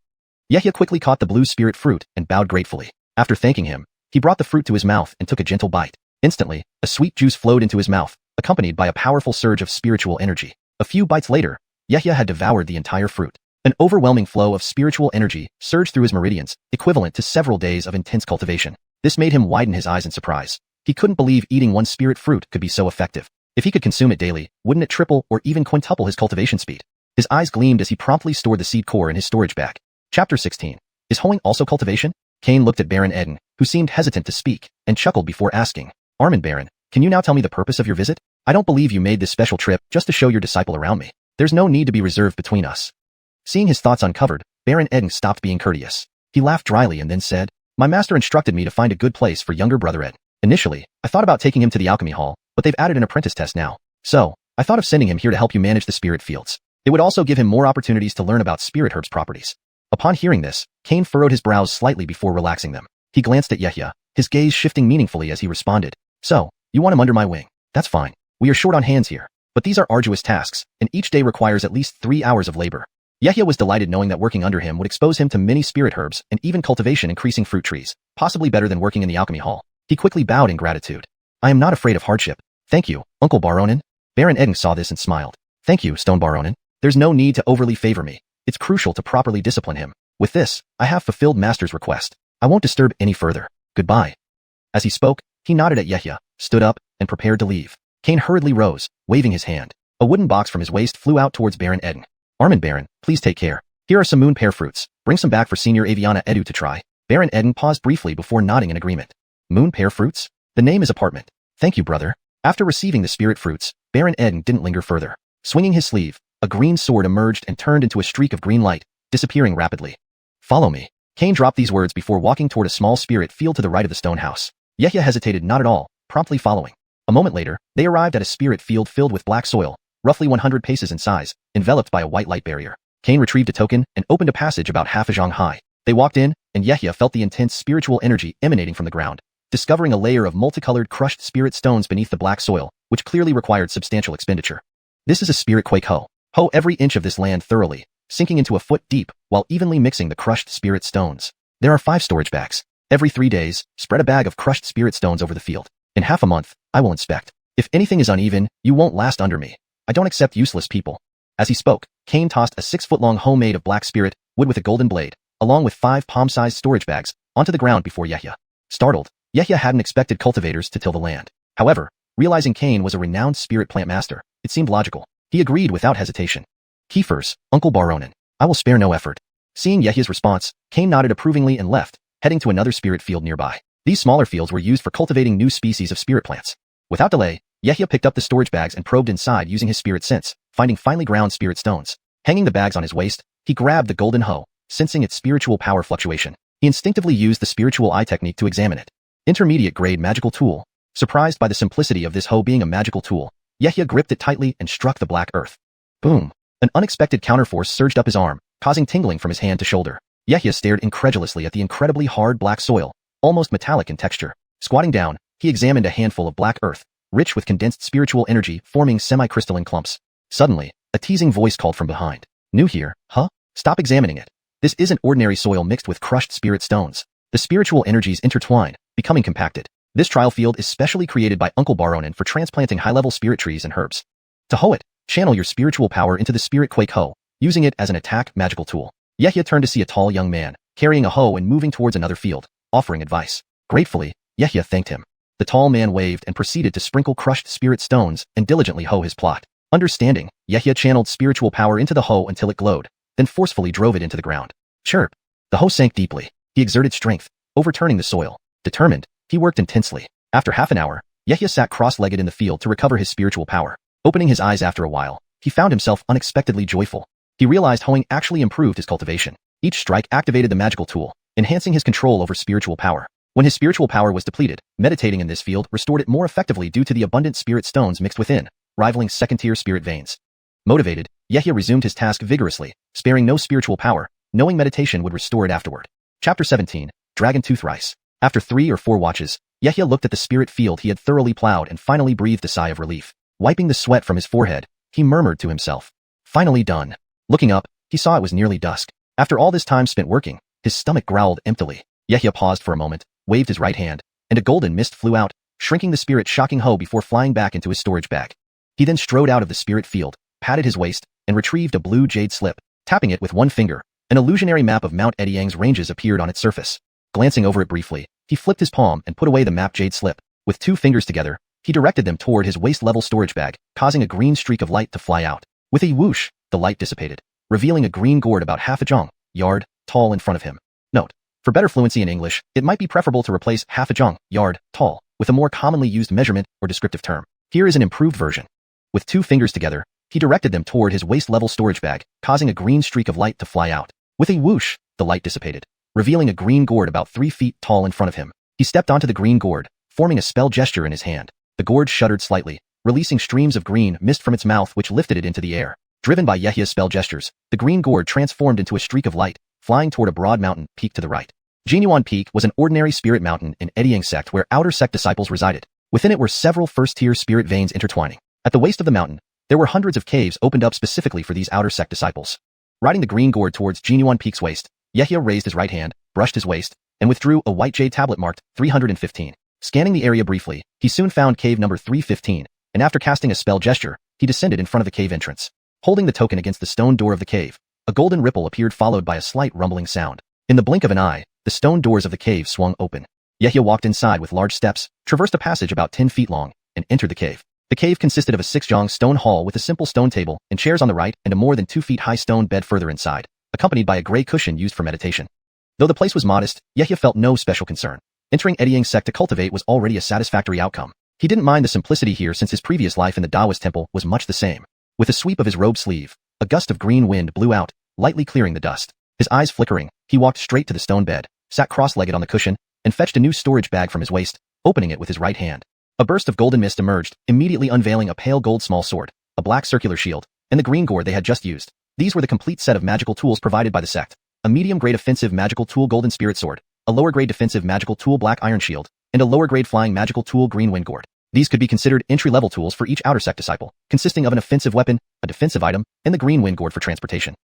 Yehia quickly caught the blue spirit fruit and bowed gratefully. After thanking him, he brought the fruit to his mouth and took a gentle bite. Instantly, a sweet juice flowed into his mouth, accompanied by a powerful surge of spiritual energy. A few bites later, Yehia had devoured the entire fruit. An overwhelming flow of spiritual energy surged through his meridians, equivalent to several days of intense cultivation. This made him widen his eyes in surprise. He couldn't believe eating one spirit fruit could be so effective. If he could consume it daily, wouldn't it triple or even quintuple his cultivation speed? His eyes gleamed as he promptly stored the seed core in his storage bag. Chapter 16. Is hoeing also cultivation? Cain looked at Baron Eden, who seemed hesitant to speak, and chuckled before asking, Armand Baron, can you now tell me the purpose of your visit? I don't believe you made this special trip just to show your disciple around me. There's no need to be reserved between us. Seeing his thoughts uncovered, Baron Eden stopped being courteous. He laughed dryly and then said, My master instructed me to find a good place for younger brother Ed. Initially, I thought about taking him to the alchemy hall, but they've added an apprentice test now. So, I thought of sending him here to help you manage the spirit fields. It would also give him more opportunities to learn about spirit herbs properties. Upon hearing this, Cain furrowed his brows slightly before relaxing them. He glanced at Yehia, his gaze shifting meaningfully as he responded. So, you want him under my wing? That's fine. We are short on hands here. But these are arduous tasks, and each day requires at least 3 hours of labor. Yehia was delighted knowing that working under him would expose him to many spirit herbs and even cultivation increasing fruit trees, possibly better than working in the alchemy hall. He quickly bowed in gratitude. I am not afraid of hardship. Thank you, Uncle Baronin. Baron Eden saw this and smiled. Thank you, Stone Baronin. There's no need to overly favor me. It's crucial to properly discipline him. With this, I have fulfilled Master's request. I won't disturb any further. Goodbye. As he spoke, he nodded at Yehia, stood up, and prepared to leave. Cain hurriedly rose, waving his hand. A wooden box from his waist flew out towards Baron Eden. Armand Baron, please take care. Here are some moon pear fruits. Bring some back for Senior Aviana Edu to try. Baron Eden paused briefly before nodding in agreement. Moon pear fruits? The name is apartment. Thank you, brother. After receiving the spirit fruits, Baron Eden didn't linger further. Swinging his sleeve, a green sword emerged and turned into a streak of green light, disappearing rapidly. Follow me. Cain dropped these words before walking toward a small spirit field to the right of the stone house. Yehia hesitated not at all, promptly following. A moment later, they arrived at a spirit field filled with black soil, roughly 100 paces in size, enveloped by a white light barrier. Cain retrieved a token and opened a passage about half a zhang high. They walked in, and Yehia felt the intense spiritual energy emanating from the ground, discovering a layer of multicolored crushed spirit stones beneath the black soil, which clearly required substantial expenditure. This is a spirit quake hoe. Hoe every inch of this land thoroughly, sinking into a foot deep, while evenly mixing the crushed spirit stones. There are 5 storage bags. Every 3 days, spread a bag of crushed spirit stones over the field. In half a month, I will inspect. If anything is uneven, you won't last under me. I don't accept useless people. As he spoke, Cain tossed a 6-foot-long hoe made of black spirit, wood with a golden blade, along with 5 palm-sized storage bags, onto the ground before Yehia. Startled, Yehia hadn't expected cultivators to till the land. However, realizing Cain was a renowned spirit plant master, it seemed logical. He agreed without hesitation. Keepers, Uncle Baronin. I will spare no effort. Seeing Yehia's response, Cain nodded approvingly and left, heading to another spirit field nearby. These smaller fields were used for cultivating new species of spirit plants. Without delay, Yehia picked up the storage bags and probed inside using his spirit sense, finding finely ground spirit stones. Hanging the bags on his waist, he grabbed the golden hoe, sensing its spiritual power fluctuation. He instinctively used the spiritual eye technique to examine it. Intermediate grade magical tool. Surprised by the simplicity of this hoe being a magical tool, Yehia gripped it tightly and struck the black earth. Boom! An unexpected counterforce surged up his arm, causing tingling from his hand to shoulder. Yehia stared incredulously at the incredibly hard black soil, almost metallic in texture. Squatting down, he examined a handful of black earth, rich with condensed spiritual energy forming semi-crystalline clumps. Suddenly, a teasing voice called from behind. New here, huh? Stop examining it. This isn't ordinary soil mixed with crushed spirit stones. The spiritual energies intertwine, becoming compacted. This trial field is specially created by Uncle Baronin for transplanting high-level spirit trees and herbs. To hoe it, channel your spiritual power into the spirit quake hoe, using it as an attack magical tool. Yehia turned to see a tall young man, carrying a hoe and moving towards another field, offering advice. Gratefully, Yehia thanked him. The tall man waved and proceeded to sprinkle crushed spirit stones and diligently hoe his plot. Understanding, Yehia channeled spiritual power into the hoe until it glowed, then forcefully drove it into the ground. Chirp! The hoe sank deeply. He exerted strength, overturning the soil. Determined, he worked intensely. After half an hour, Yehia sat cross-legged in the field to recover his spiritual power. Opening his eyes after a while, he found himself unexpectedly joyful. He realized hoeing actually improved his cultivation. Each strike activated the magical tool, enhancing his control over spiritual power. When his spiritual power was depleted, meditating in this field restored it more effectively due to the abundant spirit stones mixed within, rivaling second-tier spirit veins. Motivated, Yehia resumed his task vigorously, sparing no spiritual power, knowing meditation would restore it afterward. Chapter 17, Dragon Tooth Rice. After 3 or 4 watches, Yehia looked at the spirit field he had thoroughly plowed and finally breathed a sigh of relief. Wiping the sweat from his forehead, he murmured to himself, "Finally done." Looking up, he saw it was nearly dusk. After all this time spent working, his stomach growled emptily. Yehia paused for a moment, waved his right hand, and a golden mist flew out, shrinking the spirit shocking hoe before flying back into his storage bag. He then strode out of the spirit field, patted his waist, and retrieved a blue jade slip. Tapping it with one finger, an illusionary map of Mount Ediang's ranges appeared on its surface. Glancing over it briefly, he flipped his palm and put away the map jade slip. With 2 fingers together, he directed them toward his waist-level storage bag, causing a green streak of light to fly out. With a whoosh, the light dissipated, revealing a green gourd about half a zhang yard tall in front of him. Note: for better fluency in English, it might be preferable to replace half a zhang yard tall with a more commonly used measurement or descriptive term. Here is an improved version. With 2 fingers together, he directed them toward his waist-level storage bag, causing a green streak of light to fly out. With a whoosh, the light dissipated, revealing a green gourd about 3 feet tall in front of him. He stepped onto the green gourd, forming a spell gesture in his hand. The gourd shuddered slightly, releasing streams of green mist from its mouth which lifted it into the air. Driven by Yehia's spell gestures, the green gourd transformed into a streak of light, flying toward a broad mountain peak to the right. Jinyuan Peak was an ordinary spirit mountain in Ediang sect where outer sect disciples resided. Within it were several first-tier spirit veins intertwining. At the waist of the mountain, there were hundreds of caves opened up specifically for these outer sect disciples. Riding the green gourd towards Jinyuan Peak's waist, Yehia raised his right hand, brushed his waist, and withdrew a white jade tablet marked 315. Scanning the area briefly, he soon found cave number 315, and after casting a spell gesture, he descended in front of the cave entrance. Holding the token against the stone door of the cave, a golden ripple appeared followed by a slight rumbling sound. In the blink of an eye, the stone doors of the cave swung open. Yehia walked inside with large steps, traversed a passage about 10 feet long, and entered the cave. The cave consisted of a 6-zhang stone hall with a simple stone table and chairs on the right and a more than 2 feet high stone bed further inside, accompanied by a gray cushion used for meditation. Though the place was modest, Yehia felt no special concern. Entering Ediang sect to cultivate was already a satisfactory outcome. He didn't mind the simplicity here since his previous life in the Taoist temple was much the same. With a sweep of his robe sleeve, a gust of green wind blew out, lightly clearing the dust. His eyes flickering, he walked straight to the stone bed, sat cross-legged on the cushion, and fetched a new storage bag from his waist, opening it with his right hand. A burst of golden mist emerged, immediately unveiling a pale gold small sword, a black circular shield, and the green gourd they had just used. These were the complete set of magical tools provided by the sect: a medium-grade offensive magical tool golden spirit sword, a lower-grade defensive magical tool black iron shield, and a lower-grade flying magical tool green wind gourd. These could be considered entry-level tools for each outer sect disciple, consisting of an offensive weapon, a defensive item, and the green wind gourd for transportation.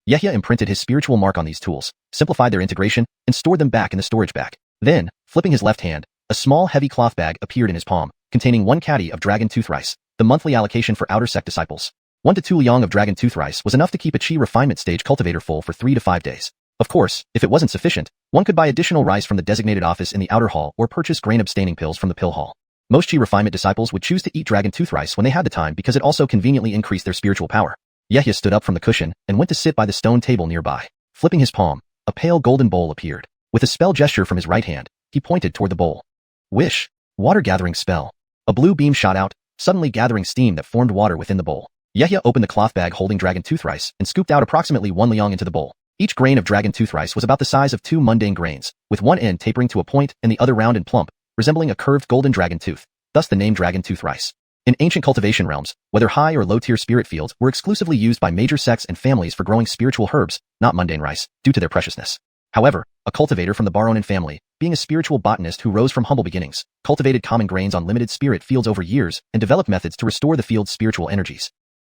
Yehia imprinted his spiritual mark on these tools, simplified their integration, and stored them back in the storage bag. Then, flipping his left hand, a small heavy cloth bag appeared in his palm, containing 1 caddy of dragon tooth rice, the monthly allocation for outer sect disciples. 1 to 2 liang of dragon tooth rice was enough to keep a chi refinement stage cultivator full for 3 to 5 days. Of course, if it wasn't sufficient, one could buy additional rice from the designated office in the outer hall or purchase grain abstaining pills from the pill hall. Most chi refinement disciples would choose to eat dragon tooth rice when they had the time because it also conveniently increased their spiritual power. Yehia stood up from the cushion and went to sit by the stone table nearby. Flipping his palm, a pale golden bowl appeared. With a spell gesture from his right hand, he pointed toward the bowl. Wish. Water gathering spell. A blue beam shot out, suddenly gathering steam that formed water within the bowl. Yehia opened the cloth bag holding dragon tooth rice and scooped out approximately 1 liang into the bowl. Each grain of dragon tooth rice was about the size of 2 mundane grains, with one end tapering to a point and the other round and plump, resembling a curved golden dragon tooth, thus the name dragon tooth rice. In ancient cultivation realms, whether high or low-tier spirit fields were exclusively used by major sects and families for growing spiritual herbs, not mundane rice, due to their preciousness. However, a cultivator from the Baronin family, being a spiritual botanist who rose from humble beginnings, cultivated common grains on limited spirit fields over years and developed methods to restore the field's spiritual energies.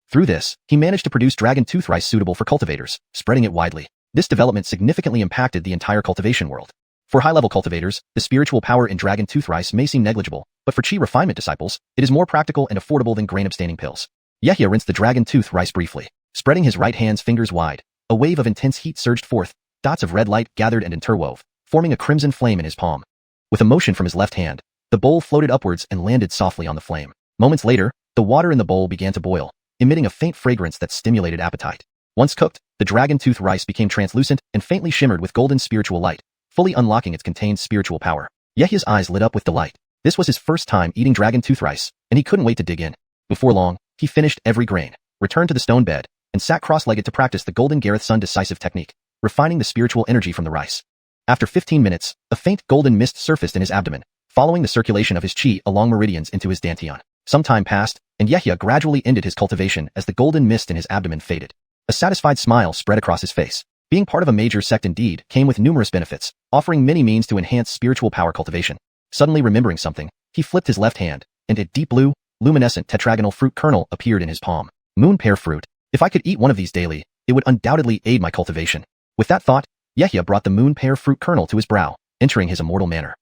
Through this, he managed to produce dragon tooth rice suitable for cultivators, spreading it widely. This development significantly impacted the entire cultivation world. For high-level cultivators, the spiritual power in dragon tooth rice may seem negligible, but for chi refinement disciples, it is more practical and affordable than grain-abstaining pills. Yehia rinsed the dragon tooth rice briefly. Spreading his right hand's fingers wide, a wave of intense heat surged forth, dots of red light gathered and interwove, forming a crimson flame in his palm. With a motion from his left hand, the bowl floated upwards and landed softly on the flame. Moments later, the water in the bowl began to boil, emitting a faint fragrance that stimulated appetite. Once cooked, the dragon tooth rice became translucent and faintly shimmered with golden spiritual light, fully unlocking its contained spiritual power. Yehia's eyes lit up with delight. This was his first time eating dragon tooth rice, and he couldn't wait to dig in. Before long, he finished every grain. returned to the stone bed, and sat cross-legged to practice the Golden Gareth Sun Decisive technique, refining the spiritual energy from the rice. After 15 minutes, a faint golden mist surfaced in his abdomen, following the circulation of his chi along meridians into his dantian. Some time passed, and Yehia gradually ended his cultivation as the golden mist in his abdomen faded. A satisfied smile spread across his face. Being part of a major sect indeed came with numerous benefits, offering many means to enhance spiritual power cultivation. Suddenly remembering something, he flipped his left hand, and a deep blue, luminescent tetragonal fruit kernel appeared in his palm. Moon pear fruit. If I could eat one of these daily, it would undoubtedly aid my cultivation. With that thought, Yehia brought the moon pear fruit kernel to his brow, entering his immortal manner.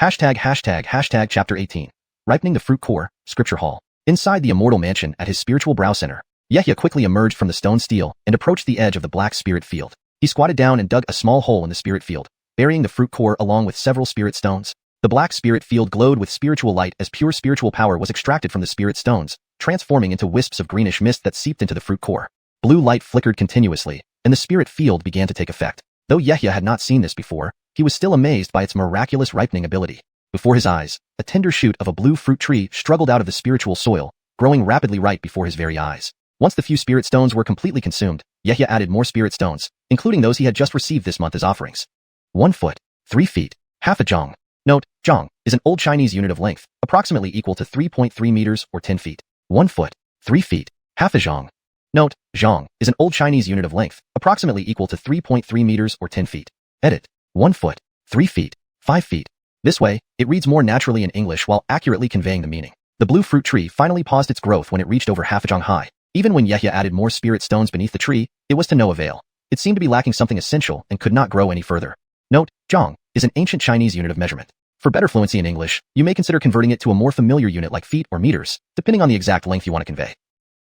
##### Chapter 18. Ripening the Fruit Core, Scripture Hall. Inside the immortal mansion at his spiritual brow center, Yehia quickly emerged from the stone steel and approached the edge of the black spirit field. He squatted down and dug a small hole in the spirit field, burying the fruit core along with several spirit stones. The black spirit field glowed with spiritual light as pure spiritual power was extracted from the spirit stones, transforming into wisps of greenish mist that seeped into the fruit core. Blue light flickered continuously, and the spirit field began to take effect. Though Yehia had not seen this before, he was still amazed by its miraculous ripening ability. Before his eyes, a tender shoot of a blue fruit tree struggled out of the spiritual soil, growing rapidly right before his very eyes. Once the few spirit stones were completely consumed, Yehia added more spirit stones, including those he had just received this month as offerings. 1 foot, 3 feet, half a zhang. Note, zhang is an Old Chinese unit of length, approximately equal to 3.3 meters or 10 feet. 1 foot, 3 feet, half a zhang. Note, zhang is an Old Chinese unit of length, approximately equal to 3.3 meters or 10 feet. Edit. 1 foot, 3 feet, 5 feet. This way, it reads more naturally in English while accurately conveying the meaning. The blue fruit tree finally paused its growth when it reached over half a zhang high. Even when Yehia added more spirit stones beneath the tree, it was to no avail. It seemed to be lacking something essential and could not grow any further. Note, zhang is an ancient Chinese unit of measurement. For better fluency in English, you may consider converting it to a more familiar unit like feet or meters, depending on the exact length you want to convey.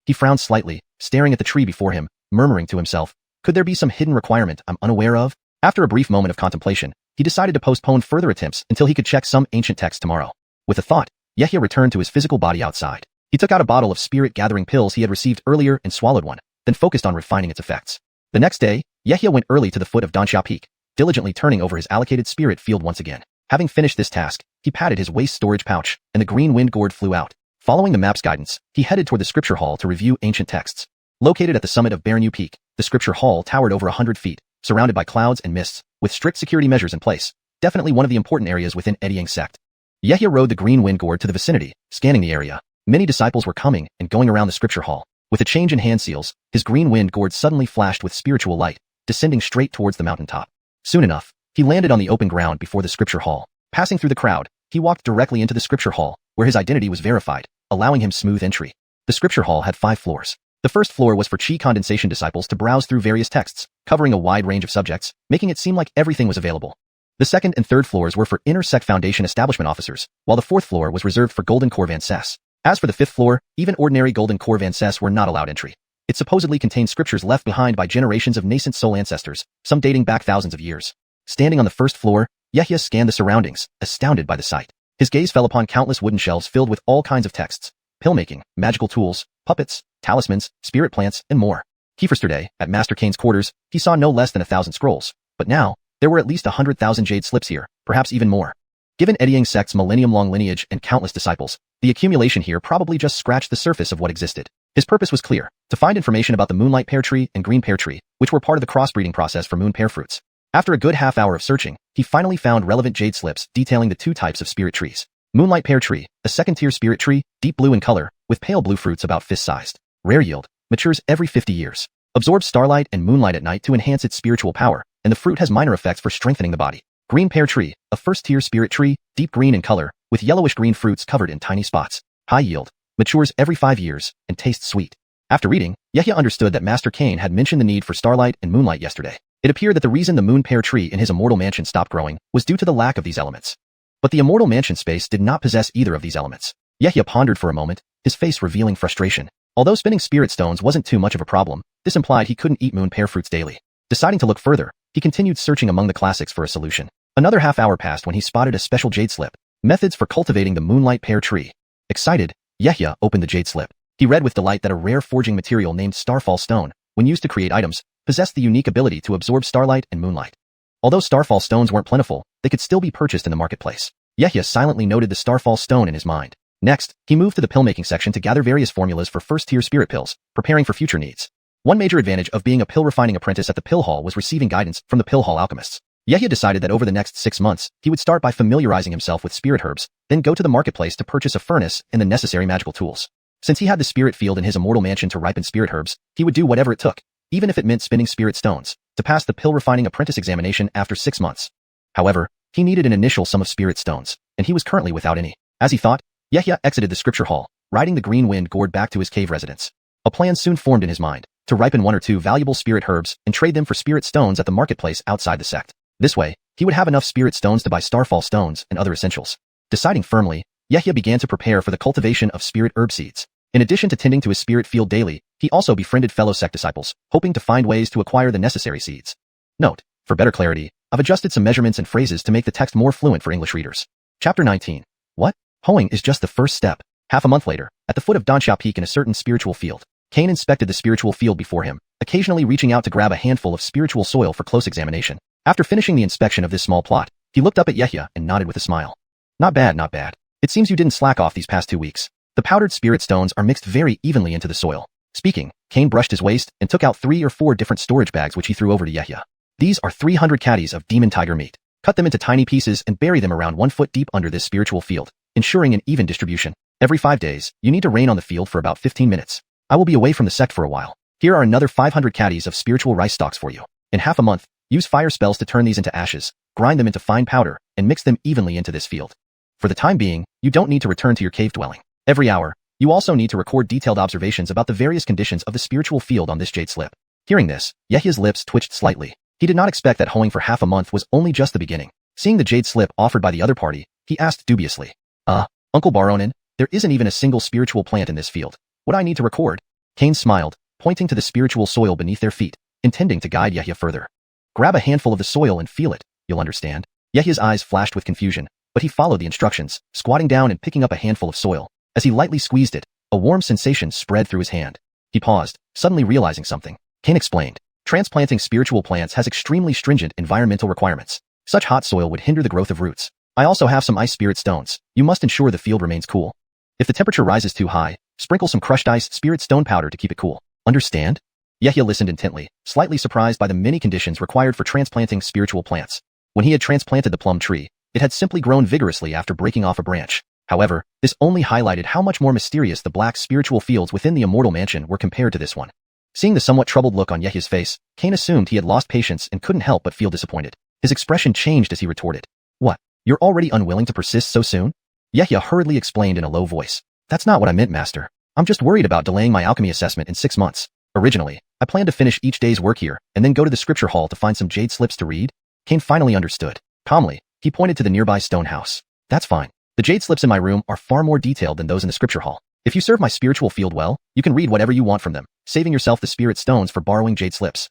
He frowned slightly, staring at the tree before him, murmuring to himself, could there be some hidden requirement I'm unaware of? After a brief moment of contemplation, he decided to postpone further attempts until he could check some ancient text tomorrow. With a thought, Yehia returned to his physical body outside. He took out a bottle of spirit-gathering pills he had received earlier and swallowed one, then focused on refining its effects. The next day, Yehia went early to the foot of Danxia Peak, diligently turning over his allocated spirit field once again. Having finished this task, he patted his waist storage pouch, and the green wind gourd flew out. Following the map's guidance, he headed toward the scripture hall to review ancient texts. Located at the summit of Baranu Peak, the scripture hall towered over 100 feet, surrounded by clouds and mists, with strict security measures in place. Definitely one of the important areas within Edying sect. Yehia rode the green wind gourd to the vicinity, scanning the area. Many disciples were coming and going around the scripture hall. With a change in hand seals, his green wind gourd suddenly flashed with spiritual light, descending straight towards the mountaintop. Soon enough, he landed on the open ground before the scripture hall. Passing through the crowd, he walked directly into the scripture hall, where his identity was verified, allowing him smooth entry. The scripture hall had 5 floors. The first floor was for chi condensation disciples to browse through various texts, covering a wide range of subjects, making it seem like everything was available. The second and third floors were for inner sect foundation establishment officers, while the fourth floor was reserved for golden corvances. As for the fifth floor, even ordinary golden corvances were not allowed entry. It supposedly contained scriptures left behind by generations of nascent soul ancestors, some dating back thousands of years. Standing on the first floor, Yehia scanned the surroundings, astounded by the sight. His gaze fell upon countless wooden shelves filled with all kinds of texts, pill-making, magical tools, puppets, talismans, spirit plants, and more. Yesterday, at Master Kane's quarters, he saw no less than 1,000 scrolls, but now, there were at least 100,000 jade slips here, perhaps even more. Given Edying sect's millennium-long lineage and countless disciples, the accumulation here probably just scratched the surface of what existed. His purpose was clear, to find information about the moonlight pear tree and green pear tree, which were part of the crossbreeding process for moon pear fruits. After a good half hour of searching, he finally found relevant jade slips detailing the 2 types of spirit trees. Moonlight pear tree, a second-tier spirit tree, deep blue in color, with pale blue fruits about fist-sized. Rare yield, matures every 50 years. Absorbs starlight and moonlight at night to enhance its spiritual power, and the fruit has minor effects for strengthening the body. Green pear tree, a first-tier spirit tree, deep green in color, with yellowish-green fruits covered in tiny spots. High yield, matures every 5 years, and tastes sweet. After reading, Yehia understood that Master Kane had mentioned the need for starlight and moonlight yesterday. It appeared that the reason the moon pear tree in his immortal mansion stopped growing was due to the lack of these elements. But the immortal mansion space did not possess either of these elements. Yehia pondered for a moment, his face revealing frustration. Although spinning spirit stones wasn't too much of a problem, this implied he couldn't eat moon pear fruits daily. Deciding to look further, he continued searching among the classics for a solution. Another half hour passed when he spotted a special jade slip. Methods for cultivating the moonlight pear tree. Excited, Yehia opened the jade slip. He read with delight that a rare forging material named starfall stone, when used to create items, possessed the unique ability to absorb starlight and moonlight. Although starfall stones weren't plentiful, they could still be purchased in the marketplace. Yehia silently noted the starfall stone in his mind. Next, he moved to the pill-making section to gather various formulas for first-tier spirit pills, preparing for future needs. One major advantage of being a pill-refining apprentice at the pill hall was receiving guidance from the pill hall alchemists. Yehia decided that over the next 6 months, he would start by familiarizing himself with spirit herbs, then go to the marketplace to purchase a furnace and the necessary magical tools. Since he had the spirit field in his immortal mansion to ripen spirit herbs, he would do whatever it took, even if it meant spinning spirit stones, to pass the pill-refining apprentice examination after 6 months. However, he needed an initial sum of spirit stones, and he was currently without any. As he thought, Yehia exited the scripture hall, riding the green wind gourd back to his cave residence. A plan soon formed in his mind, to ripen 1 or 2 valuable spirit herbs and trade them for spirit stones at the marketplace outside the sect. This way, he would have enough spirit stones to buy starfall stones and other essentials. Deciding firmly, Yehia began to prepare for the cultivation of spirit herb seeds. In addition to tending to his spirit field daily, he also befriended fellow sect disciples, hoping to find ways to acquire the necessary seeds. Note, for better clarity, I've adjusted some measurements and phrases to make the text more fluent for English readers. Chapter 19. What? Hoeing is just the first step. Half a month later, at the foot of Danxiao Peak in a certain spiritual field, Cain inspected the spiritual field before him, occasionally reaching out to grab a handful of spiritual soil for close examination. After finishing the inspection of this small plot, he looked up at Yehia and nodded with a smile. Not bad, not bad. It seems you didn't slack off these past 2 weeks. The powdered spirit stones are mixed very evenly into the soil. Speaking, Cain brushed his waist and took out 3 or 4 different storage bags which he threw over to Yehia. These are 300 catties of demon tiger meat. Cut them into tiny pieces and bury them around 1 foot deep under this spiritual field, ensuring an even distribution. Every 5 days, you need to rain on the field for about 15 minutes. I will be away from the sect for a while. Here are another 500 catties of spiritual rice stalks for you. In half a month, use fire spells to turn these into ashes, grind them into fine powder, and mix them evenly into this field. For the time being, you don't need to return to your cave dwelling. Every hour, you also need to record detailed observations about the various conditions of the spiritual field on this jade slip. Hearing this, Yehia's lips twitched slightly. He did not expect that hoeing for half a month was only just the beginning. Seeing the jade slip offered by the other party, he asked dubiously, Uncle Baronin, there isn't even a single spiritual plant in this field. What I need to record? Cain smiled, pointing to the spiritual soil beneath their feet, intending to guide Yehia further. Grab a handful of the soil and feel it, you'll understand. Yehia's eyes flashed with confusion, but he followed the instructions, squatting down and picking up a handful of soil. As he lightly squeezed it, a warm sensation spread through his hand. He paused, suddenly realizing something. Cain explained, transplanting spiritual plants has extremely stringent environmental requirements. Such hot soil would hinder the growth of roots. I also have some ice spirit stones. You must ensure the field remains cool. If the temperature rises too high, sprinkle some crushed ice spirit stone powder to keep it cool. Understand? Yehia listened intently, slightly surprised by the many conditions required for transplanting spiritual plants. When he had transplanted the plum tree, it had simply grown vigorously after breaking off a branch. However, this only highlighted how much more mysterious the black spiritual fields within the immortal mansion were compared to this one. Seeing the somewhat troubled look on Yehia's face, Cain assumed he had lost patience and couldn't help but feel disappointed. His expression changed as he retorted. What? You're already unwilling to persist so soon? Yehia hurriedly explained in a low voice. That's not what I meant, master. I'm just worried about delaying my alchemy assessment in 6 months. Originally, I planned to finish each day's work here and then go to the scripture hall to find some jade slips to read. Cain finally understood. Calmly, he pointed to the nearby stone house. That's fine. The jade slips in my room are far more detailed than those in the scripture hall. If you serve my spiritual field well, you can read whatever you want from them, saving yourself the spirit stones for borrowing jade slips.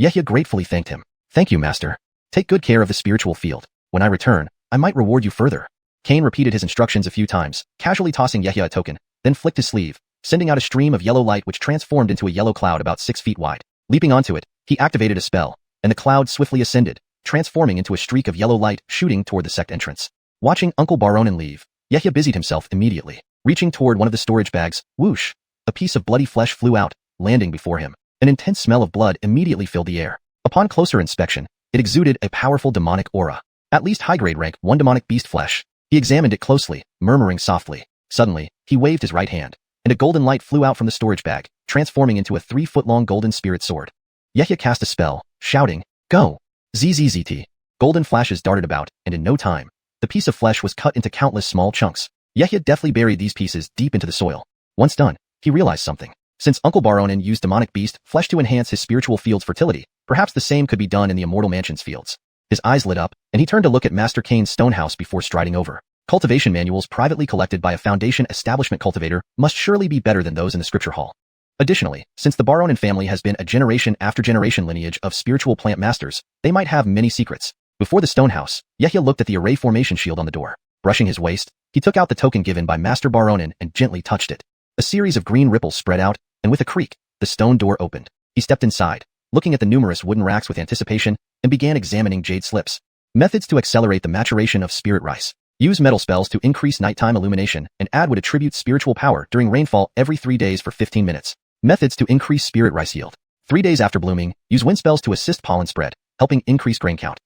Yehia gratefully thanked him. Thank you, master. Take good care of the spiritual field. When I return, I might reward you further. Cain repeated his instructions a few times, casually tossing Yehia a token, then flicked his sleeve, sending out a stream of yellow light which transformed into a yellow cloud about 6 feet wide. Leaping onto it, he activated a spell, and the cloud swiftly ascended, transforming into a streak of yellow light shooting toward the sect entrance. Watching Uncle Baronin leave, Yehia busied himself immediately. Reaching toward one of the storage bags, whoosh! A piece of bloody flesh flew out, landing before him. An intense smell of blood immediately filled the air. Upon closer inspection, it exuded a powerful demonic aura. At least high-grade rank 1 demonic beast flesh. He examined it closely, murmuring softly. Suddenly, he waved his right hand, and a golden light flew out from the storage bag, transforming into a 3-foot-long golden spirit sword. Yehia cast a spell, shouting, Go! ZZZT. Golden flashes darted about, and in no time, the piece of flesh was cut into countless small chunks. Yehia deftly buried these pieces deep into the soil. Once done, he realized something. Since Uncle Baronin used demonic beast flesh to enhance his spiritual field's fertility, perhaps the same could be done in the immortal mansion's fields. His eyes lit up, and he turned to look at Master Cain's stonehouse before striding over. Cultivation manuals privately collected by a Foundation establishment cultivator must surely be better than those in the scripture hall. Additionally, since the Baronin family has been a generation after generation lineage of spiritual plant masters, they might have many secrets. Before the stonehouse, Yehia looked at the array formation shield on the door. Brushing his waist, he took out the token given by Master Baronin and gently touched it. A series of green ripples spread out, and with a creak, the stone door opened. He stepped inside, looking at the numerous wooden racks with anticipation, and began examining jade slips. Methods to accelerate the maturation of spirit rice. Use metal spells to increase nighttime illumination and add what attributes spiritual power during rainfall every 3 days for 15 minutes. Methods to increase spirit rice yield. 3 days after blooming, use wind spells to assist pollen spread, helping increase grain count.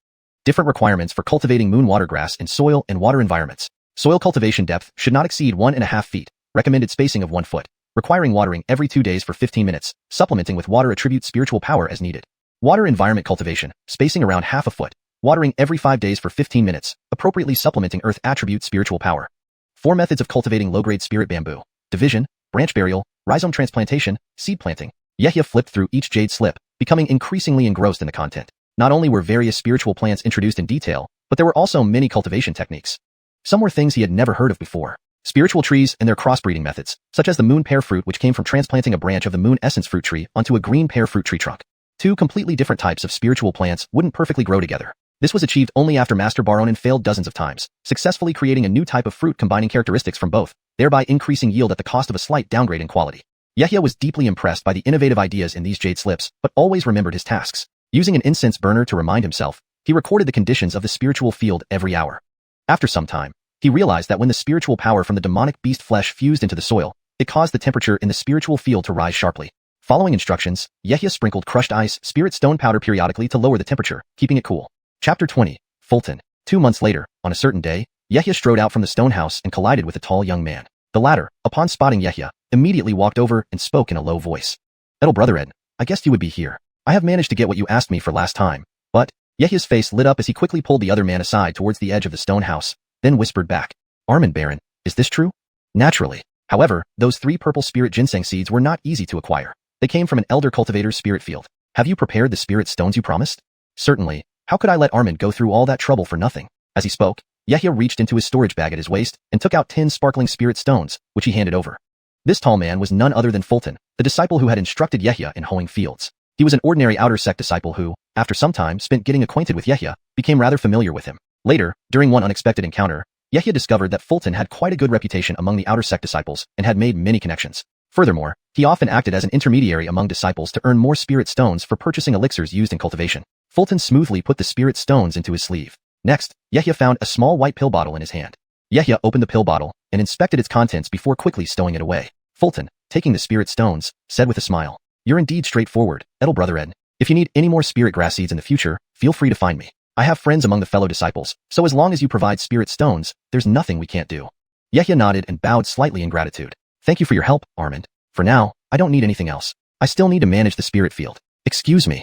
Different requirements for cultivating moon water grass in soil and water environments. Soil cultivation depth should not exceed 1.5 feet, recommended spacing of 1 foot, requiring watering every 2 days for 15 minutes, supplementing with water attributes spiritual power as needed. Water environment cultivation, spacing around half a foot, watering every 5 days for 15 minutes, appropriately supplementing earth attributes spiritual power. 4 methods of cultivating low-grade spirit bamboo. Division, branch burial, rhizome transplantation, seed planting. Yehia flipped through each jade slip, becoming increasingly engrossed in the content. Not only were various spiritual plants introduced in detail, but there were also many cultivation techniques. Some were things he had never heard of before. Spiritual trees and their crossbreeding methods, such as the moon pear fruit, which came from transplanting a branch of the moon essence fruit tree onto a green pear fruit tree trunk. 2 completely different types of spiritual plants wouldn't perfectly grow together. This was achieved only after Master Baronin failed dozens of times, successfully creating a new type of fruit combining characteristics from both, thereby increasing yield at the cost of a slight downgrade in quality. Yehia was deeply impressed by the innovative ideas in these jade slips, but always remembered his tasks. Using an incense burner to remind himself, he recorded the conditions of the spiritual field every hour. After some time, he realized that when the spiritual power from the demonic beast flesh fused into the soil, it caused the temperature in the spiritual field to rise sharply. Following instructions, Yehia sprinkled crushed ice, spirit stone powder periodically to lower the temperature, keeping it cool. Chapter 20. Fulton. 2 months later, on a certain day, Yehia strode out from the stone house and collided with a tall young man. The latter, upon spotting Yehia, immediately walked over and spoke in a low voice. "Little brother Ed, I guessed you would be here. I have managed to get what you asked me for last time." But Yehia's face lit up as he quickly pulled the other man aside towards the edge of the stone house, then whispered back, "Armin Baron, is this true?" Naturally. However, those 3 purple spirit ginseng seeds were not easy to acquire. They came from an elder cultivator's spirit field. "Have you prepared the spirit stones you promised?" "Certainly. How could I let Armin go through all that trouble for nothing?" As he spoke, Yehia reached into his storage bag at his waist and took out 10 sparkling spirit stones, which he handed over. This tall man was none other than Fulton, the disciple who had instructed Yehia in hoeing fields. He was an ordinary outer sect disciple who, after some time spent getting acquainted with Yehia, became rather familiar with him. Later, during one unexpected encounter, Yehia discovered that Fulton had quite a good reputation among the outer sect disciples and had made many connections. Furthermore, he often acted as an intermediary among disciples to earn more spirit stones for purchasing elixirs used in cultivation. Fulton smoothly put the spirit stones into his sleeve. Next, Yehia found a small white pill bottle in his hand. Yehia opened the pill bottle and inspected its contents before quickly stowing it away. Fulton, taking the spirit stones, said with a smile, "You're indeed straightforward, Edel brother Ed. If you need any more spirit grass seeds in the future, feel free to find me. I have friends among the fellow disciples, so as long as you provide spirit stones, there's nothing we can't do." Yehia nodded and bowed slightly in gratitude. "Thank you for your help, Armand. For now, I don't need anything else. I still need to manage the spirit field. Excuse me."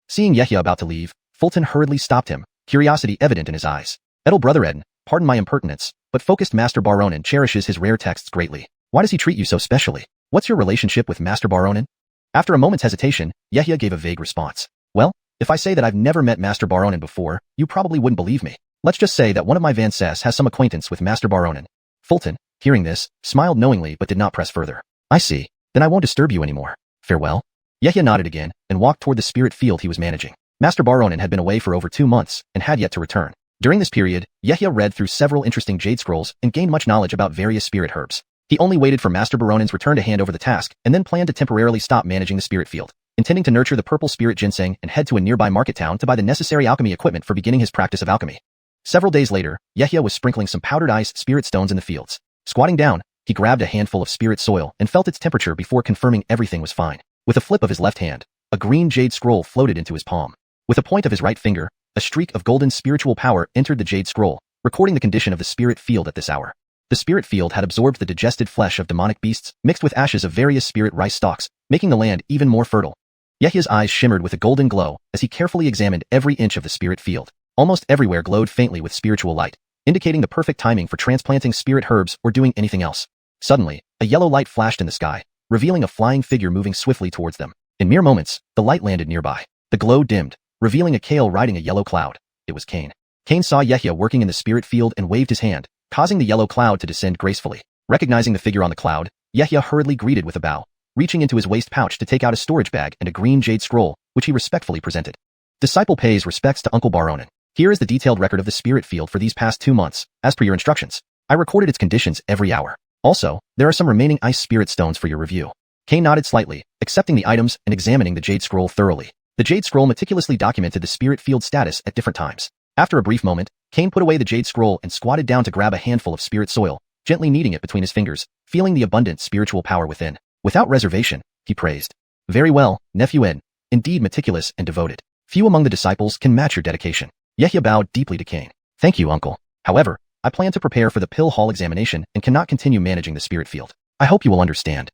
Seeing Yehia about to leave, Fulton hurriedly stopped him, curiosity evident in his eyes. "Edel brother Ed, pardon my impertinence, but focused Master Baronin cherishes his rare texts greatly. Why does he treat you so specially? What's your relationship with Master Baronin?" After a moment's hesitation, Yehia gave a vague response. "Well, if I say that I've never met Master Baronin before, you probably wouldn't believe me. Let's just say that one of my Vances has some acquaintance with Master Baronin." Fulton, hearing this, smiled knowingly but did not press further. "I see. Then I won't disturb you anymore. Farewell." Yehia nodded again and walked toward the spirit field he was managing. Master Baronin had been away for over 2 months and had yet to return. During this period, Yehia read through several interesting jade scrolls and gained much knowledge about various spirit herbs. He only waited for Master Baronin's return to hand over the task and then planned to temporarily stop managing the spirit field, intending to nurture the purple spirit ginseng and head to a nearby market town to buy the necessary alchemy equipment for beginning his practice of alchemy. Several days later, Yehia was sprinkling some powdered ice spirit stones in the fields. Squatting down, he grabbed a handful of spirit soil and felt its temperature before confirming everything was fine. With a flip of his left hand, a green jade scroll floated into his palm. With a point of his right finger, a streak of golden spiritual power entered the jade scroll, recording the condition of the spirit field at this hour. The spirit field had absorbed the digested flesh of demonic beasts mixed with ashes of various spirit rice stalks, making the land even more fertile. Yehia's eyes shimmered with a golden glow as he carefully examined every inch of the spirit field. Almost everywhere glowed faintly with spiritual light, indicating the perfect timing for transplanting spirit herbs or doing anything else. Suddenly, a yellow light flashed in the sky, revealing a flying figure moving swiftly towards them. In mere moments, the light landed nearby. The glow dimmed, revealing a Kale riding a yellow cloud. It was Cain. Cain saw Yehia working in the spirit field and waved his hand, causing the yellow cloud to descend gracefully. Recognizing the figure on the cloud, Yehia hurriedly greeted with a bow, reaching into his waist pouch to take out a storage bag and a green jade scroll, which he respectfully presented. Disciple pays respects to Uncle Baronin. Here is the detailed record of the spirit field for these past 2 months, as per your instructions. I recorded its conditions every hour. Also, there are some remaining ice spirit stones for your review. Cain nodded slightly, accepting the items and examining the jade scroll thoroughly. The jade scroll meticulously documented the spirit field status at different times. After a brief moment, Cain put away the jade scroll and squatted down to grab a handful of spirit soil, gently kneading it between his fingers, feeling the abundant spiritual power within. Without reservation, he praised. Very well, nephew N. Indeed meticulous and devoted. Few among the disciples can match your dedication. Yehia bowed deeply to Cain. Thank you, uncle. However, I plan to prepare for the pill hall examination and cannot continue managing the spirit field. I hope you will understand.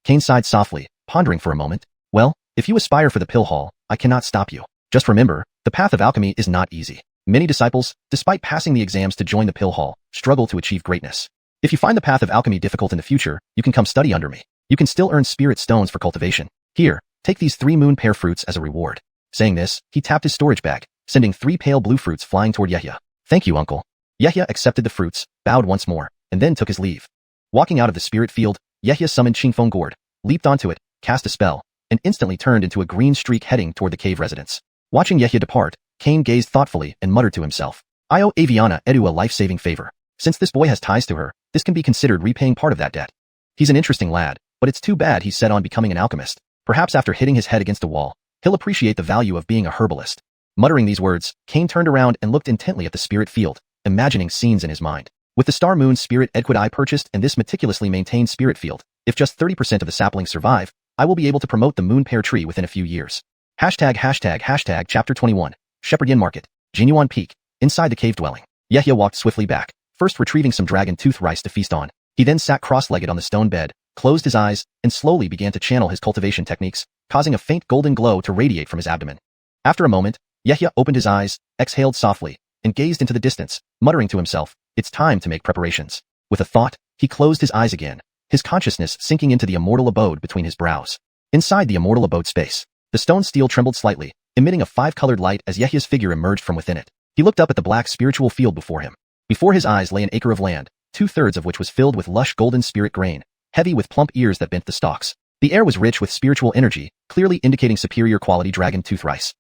Cain sighed softly, pondering for a moment. Well, if you aspire for the pill hall, I cannot stop you. Just remember, the path of alchemy is not easy. Many disciples, despite passing the exams to join the pill hall, struggle to achieve greatness. If you find the path of alchemy difficult in the future, you can come study under me. You can still earn spirit stones for cultivation. Here, take these 3 moon pear fruits as a reward. Saying this, he tapped his storage bag, sending 3 pale blue fruits flying toward Yehia. Thank you, uncle. Yehia accepted the fruits, bowed once more, and then took his leave. Walking out of the spirit field, Yehia summoned Qingfeng Gourd, leaped onto it, cast a spell, and instantly turned into a green streak heading toward the cave residence. Watching Yehia depart, Cain gazed thoughtfully and muttered to himself. I owe Aviana Edu a life-saving favor. Since this boy has ties to her, this can be considered repaying part of that debt. He's an interesting lad, but it's too bad he's set on becoming an alchemist. Perhaps after hitting his head against a wall, he'll appreciate the value of being a herbalist. Muttering these words, Cain turned around and looked intently at the spirit field, imagining scenes in his mind. With the Star Moon Spirit Edquid I purchased and this meticulously maintained spirit field, if just 30% of the saplings survive, I will be able to promote the moon pear tree within a few years. ##### Chapter 21. Shepherd Market. Jinyuan Peak. Inside the cave dwelling. Yehia walked swiftly back, first retrieving some dragon tooth rice to feast on. He then sat cross-legged on the stone bed, closed his eyes, and slowly began to channel his cultivation techniques, causing a faint golden glow to radiate from his abdomen. After a moment, Yehia opened his eyes, exhaled softly, and gazed into the distance, muttering to himself, it's time to make preparations. With a thought, he closed his eyes again, his consciousness sinking into the immortal abode between his brows. Inside the immortal abode space, the stone steel trembled slightly, emitting a 5-colored light as Yehia's figure emerged from within it. He looked up at the black spiritual field before him. Before his eyes lay an acre of land, 2/3 of which was filled with lush golden spirit grain, heavy with plump ears that bent the stalks. The air was rich with spiritual energy, clearly indicating superior quality dragon tooth rice.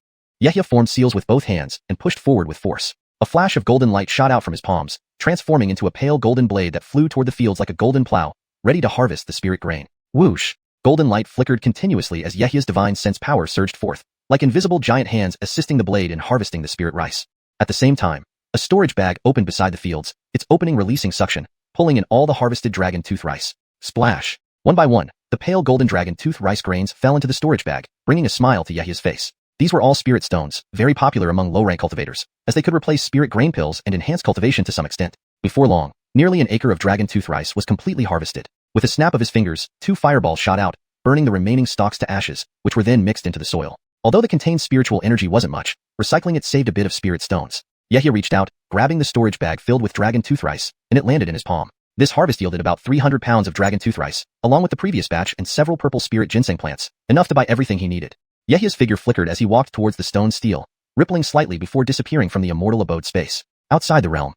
Yehia formed seals with both hands and pushed forward with force. A flash of golden light shot out from his palms, transforming into a pale golden blade that flew toward the fields like a golden plow, ready to harvest the spirit grain. Whoosh! Golden light flickered continuously as Yehia's divine sense power surged forth, like invisible giant hands assisting the blade in harvesting the spirit rice. At the same time, a storage bag opened beside the fields, its opening releasing suction, pulling in all the harvested dragon tooth rice. Splash! One by one, the pale golden dragon tooth rice grains fell into the storage bag, bringing a smile to Yehia's face. These were all spirit stones, very popular among low-rank cultivators, as they could replace spirit grain pills and enhance cultivation to some extent. Before long, nearly an acre of dragon tooth rice was completely harvested. With a snap of his fingers, 2 fireballs shot out, burning the remaining stalks to ashes, which were then mixed into the soil. Although the contained spiritual energy wasn't much, recycling it saved a bit of spirit stones. Yehia reached out, grabbing the storage bag filled with dragon tooth rice, and it landed in his palm. This harvest yielded about 300 pounds of dragon tooth rice, along with the previous batch and several purple spirit ginseng plants, enough to buy everything he needed. Yehia's figure flickered as he walked towards the stone steel, rippling slightly before disappearing from the immortal abode space. Outside the realm,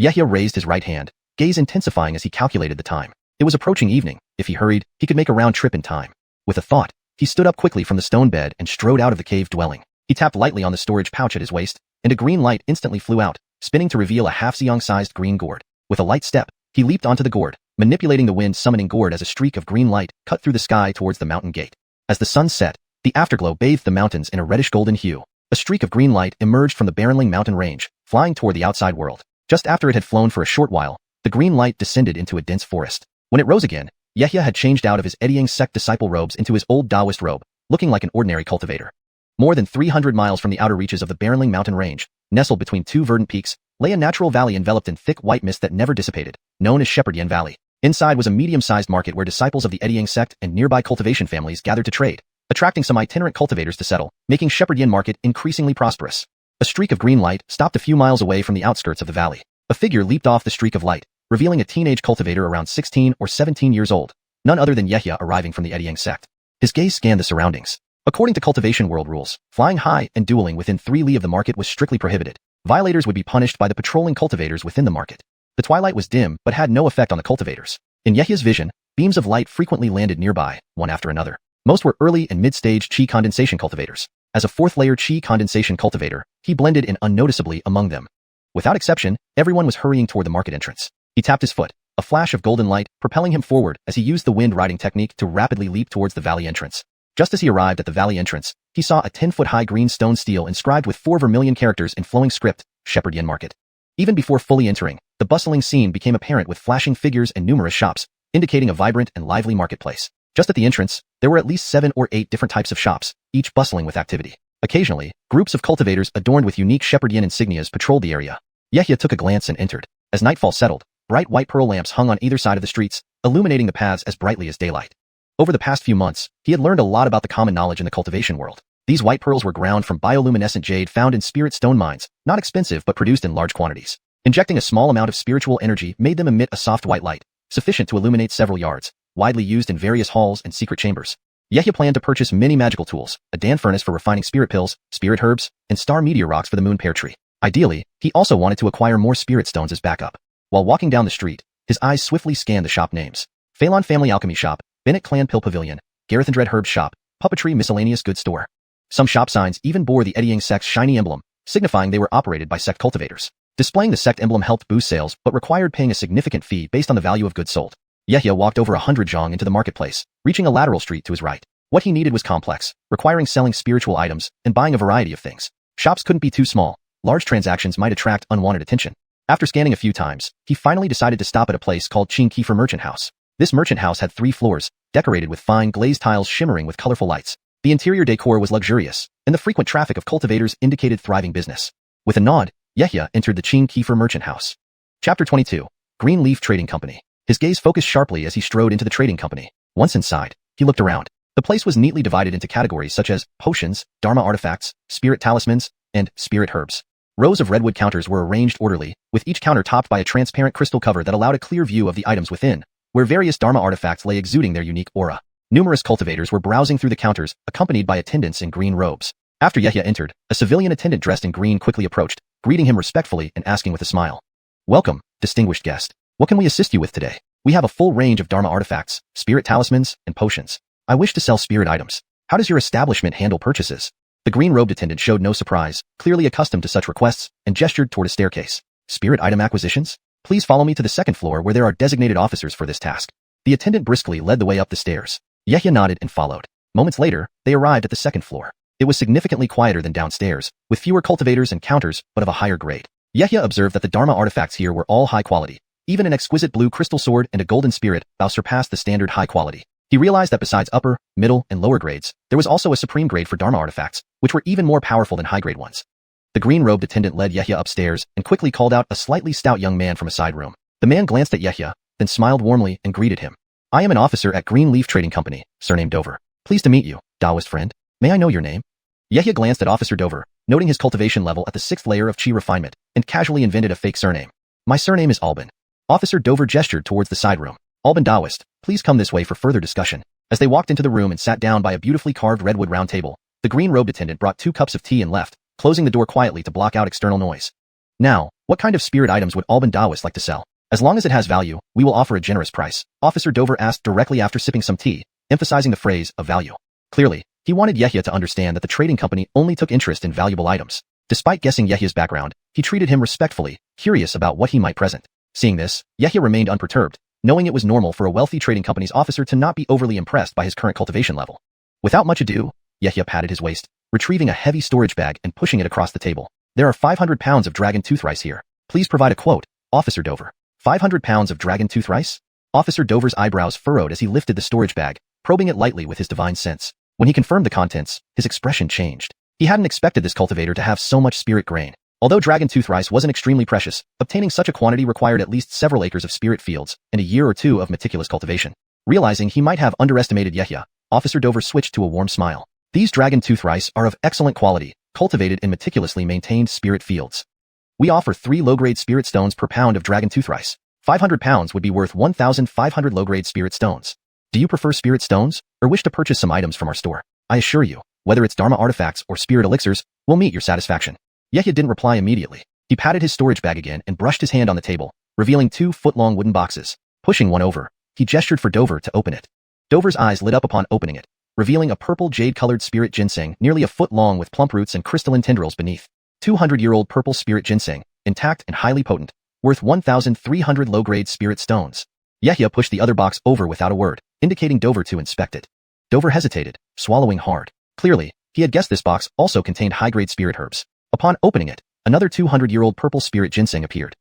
Yehia raised his right hand, gaze intensifying as he calculated the time. It was approaching evening. If he hurried, he could make a round trip in time. With a thought, he stood up quickly from the stone bed and strode out of the cave dwelling. He tapped lightly on the storage pouch at his waist, and a green light instantly flew out, spinning to reveal a half-xiong-sized green gourd. With a light step, he leaped onto the gourd, manipulating the wind-summoning gourd as a streak of green light cut through the sky towards the mountain gate. As the sun set, the afterglow bathed the mountains in a reddish-golden hue. A streak of green light emerged from the Barrenling mountain range, flying toward the outside world. Just after it had flown for a short while, the green light descended into a dense forest. When it rose again, Yehia had changed out of his Ediang sect disciple robes into his old Taoist robe, looking like an ordinary cultivator. More than 300 miles from the outer reaches of the Barrenling mountain range, nestled between 2 verdant peaks, lay a natural valley enveloped in thick white mist that never dissipated, known as Shepherd Valley. Inside was a medium-sized market where disciples of the Ediang sect and nearby cultivation families gathered to trade, attracting some itinerant cultivators to settle, making Shepherd Market increasingly prosperous. A streak of green light stopped a few miles away from the outskirts of the valley. A figure leaped off the streak of light, revealing a teenage cultivator around 16 or 17 years old, none other than Yehia arriving from the Ediang sect. His gaze scanned the surroundings. According to cultivation world rules, flying high and dueling within 3 li of the market was strictly prohibited. Violators would be punished by the patrolling cultivators within the market. The twilight was dim but had no effect on the cultivators. In Yehia's vision, beams of light frequently landed nearby, one after another. Most were early and mid-stage qi condensation cultivators. As a 4th-layer qi condensation cultivator, he blended in unnoticeably among them. Without exception, everyone was hurrying toward the market entrance. He tapped his foot, a flash of golden light propelling him forward as he used the wind-riding technique to rapidly leap towards the valley entrance. Just as he arrived at the valley entrance, he saw a 10-foot-high green stone stele inscribed with 4 vermilion characters in flowing script, Shepherd Market. Even before fully entering, the bustling scene became apparent with flashing figures and numerous shops, indicating a vibrant and lively marketplace. Just at the entrance, there were at least 7 or 8 different types of shops, each bustling with activity. Occasionally, groups of cultivators adorned with unique Shepherd Yin insignias patrolled the area. Yehia took a glance and entered. As nightfall settled, bright white pearl lamps hung on either side of the streets, illuminating the paths as brightly as daylight. Over the past few months, he had learned a lot about the common knowledge in the cultivation world. These white pearls were ground from bioluminescent jade found in spirit stone mines, not expensive but produced in large quantities. Injecting a small amount of spiritual energy made them emit a soft white light, sufficient to illuminate several yards, widely used in various halls and secret chambers. Yehia planned to purchase many magical tools, a Dan furnace for refining spirit pills, spirit herbs, and star meteor rocks for the moon pear tree. Ideally, he also wanted to acquire more spirit stones as backup. While walking down the street, his eyes swiftly scanned the shop names. Phelan Family Alchemy Shop, Bennett Clan Pill Pavilion, Garethindred Herbs Shop, Puppetry Miscellaneous Goods Store. Some shop signs even bore the Eddying sect's shiny emblem, signifying they were operated by sect cultivators. Displaying the sect emblem helped boost sales but required paying a significant fee based on the value of goods sold. Yehia walked over 100 zhong into the marketplace, reaching a lateral street to his right. What he needed was complex, requiring selling spiritual items and buying a variety of things. Shops couldn't be too small. Large transactions might attract unwanted attention. After scanning a few times, he finally decided to stop at a place called Qing Kiefer Merchant House. This merchant house had 3 floors, decorated with fine glazed tiles shimmering with colorful lights. The interior decor was luxurious, and the frequent traffic of cultivators indicated thriving business. With a nod, Yehia entered the Qing Kiefer Merchant House. Chapter 22. Green Leaf Trading Company. His gaze focused sharply as he strode into the trading company. Once inside, he looked around. The place was neatly divided into categories such as potions, dharma artifacts, spirit talismans, and spirit herbs. Rows of redwood counters were arranged orderly, with each counter topped by a transparent crystal cover that allowed a clear view of the items within, where various dharma artifacts lay exuding their unique aura. Numerous cultivators were browsing through the counters, accompanied by attendants in green robes. After Yehia entered, a civilian attendant dressed in green quickly approached, greeting him respectfully and asking with a smile. Welcome, distinguished guest. What can we assist you with today? We have a full range of dharma artifacts, spirit talismans, and potions. I wish to sell spirit items. How does your establishment handle purchases? The green-robed attendant showed no surprise, clearly accustomed to such requests, and gestured toward a staircase. Spirit item acquisitions? Please follow me to the second floor where there are designated officers for this task. The attendant briskly led the way up the stairs. Yehia nodded and followed. Moments later, they arrived at the second floor. It was significantly quieter than downstairs, with fewer cultivators and counters, but of a higher grade. Yehia observed that the dharma artifacts here were all high quality. Even an exquisite blue crystal sword and a golden spirit bow surpassed the standard high quality. He realized that besides upper, middle, and lower grades, there was also a supreme grade for dharma artifacts, which were even more powerful than high-grade ones. The green-robed attendant led Yehia upstairs and quickly called out a slightly stout young man from a side room. The man glanced at Yehia, then smiled warmly and greeted him. I am an officer at Green Leaf Trading Company, surnamed Dover. Pleased to meet you, Taoist friend. May I know your name? Yehia glanced at Officer Dover, noting his cultivation level at the 6th layer of Qi refinement, and casually invented a fake surname. My surname is Albin. Officer Dover gestured towards the side room. Albin Taoist, please come this way for further discussion. As they walked into the room and sat down by a beautifully carved redwood round table, the green-robed attendant brought 2 cups of tea and left, closing the door quietly to block out external noise. Now, what kind of spirit items would Albin Taoist like to sell? As long as it has value, we will offer a generous price, Officer Dover asked directly after sipping some tea, emphasizing the phrase of value. Clearly, he wanted Yehia to understand that the trading company only took interest in valuable items. Despite guessing Yehia's background, he treated him respectfully, curious about what he might present. Seeing this, Yehia remained unperturbed, knowing it was normal for a wealthy trading company's officer to not be overly impressed by his current cultivation level. Without much ado, Yehia patted his waist, retrieving a heavy storage bag and pushing it across the table. There are 500 pounds of dragon tooth rice here. Please provide a quote, Officer Dover. 500 pounds of dragon tooth rice? Officer Dover's eyebrows furrowed as he lifted the storage bag, probing it lightly with his divine sense. When he confirmed the contents, his expression changed. He hadn't expected this cultivator to have so much spirit grain. Although dragon tooth rice wasn't extremely precious, obtaining such a quantity required at least several acres of spirit fields and a year or 2 of meticulous cultivation. Realizing he might have underestimated Yehia, Officer Dover switched to a warm smile. These dragon tooth rice are of excellent quality, cultivated in meticulously maintained spirit fields. We offer 3 low-grade spirit stones per pound of dragon tooth rice. 500 pounds would be worth 1,500 low-grade spirit stones. Do you prefer spirit stones, or wish to purchase some items from our store? I assure you, whether it's dharma artifacts or spirit elixirs, we'll meet your satisfaction. Yehia didn't reply immediately. He patted his storage bag again and brushed his hand on the table, revealing 2-foot-long wooden boxes. Pushing one over, he gestured for Dover to open it. Dover's eyes lit up upon opening it, revealing a purple jade-colored spirit ginseng nearly a foot long with plump roots and crystalline tendrils beneath. 200-year-old purple spirit ginseng, intact and highly potent, worth 1,300 low-grade spirit stones. Yehia pushed the other box over without a word, indicating Dover to inspect it. Dover hesitated, swallowing hard. Clearly, he had guessed this box also contained high-grade spirit herbs. Upon opening it, Another 200-year-old purple spirit ginseng appeared.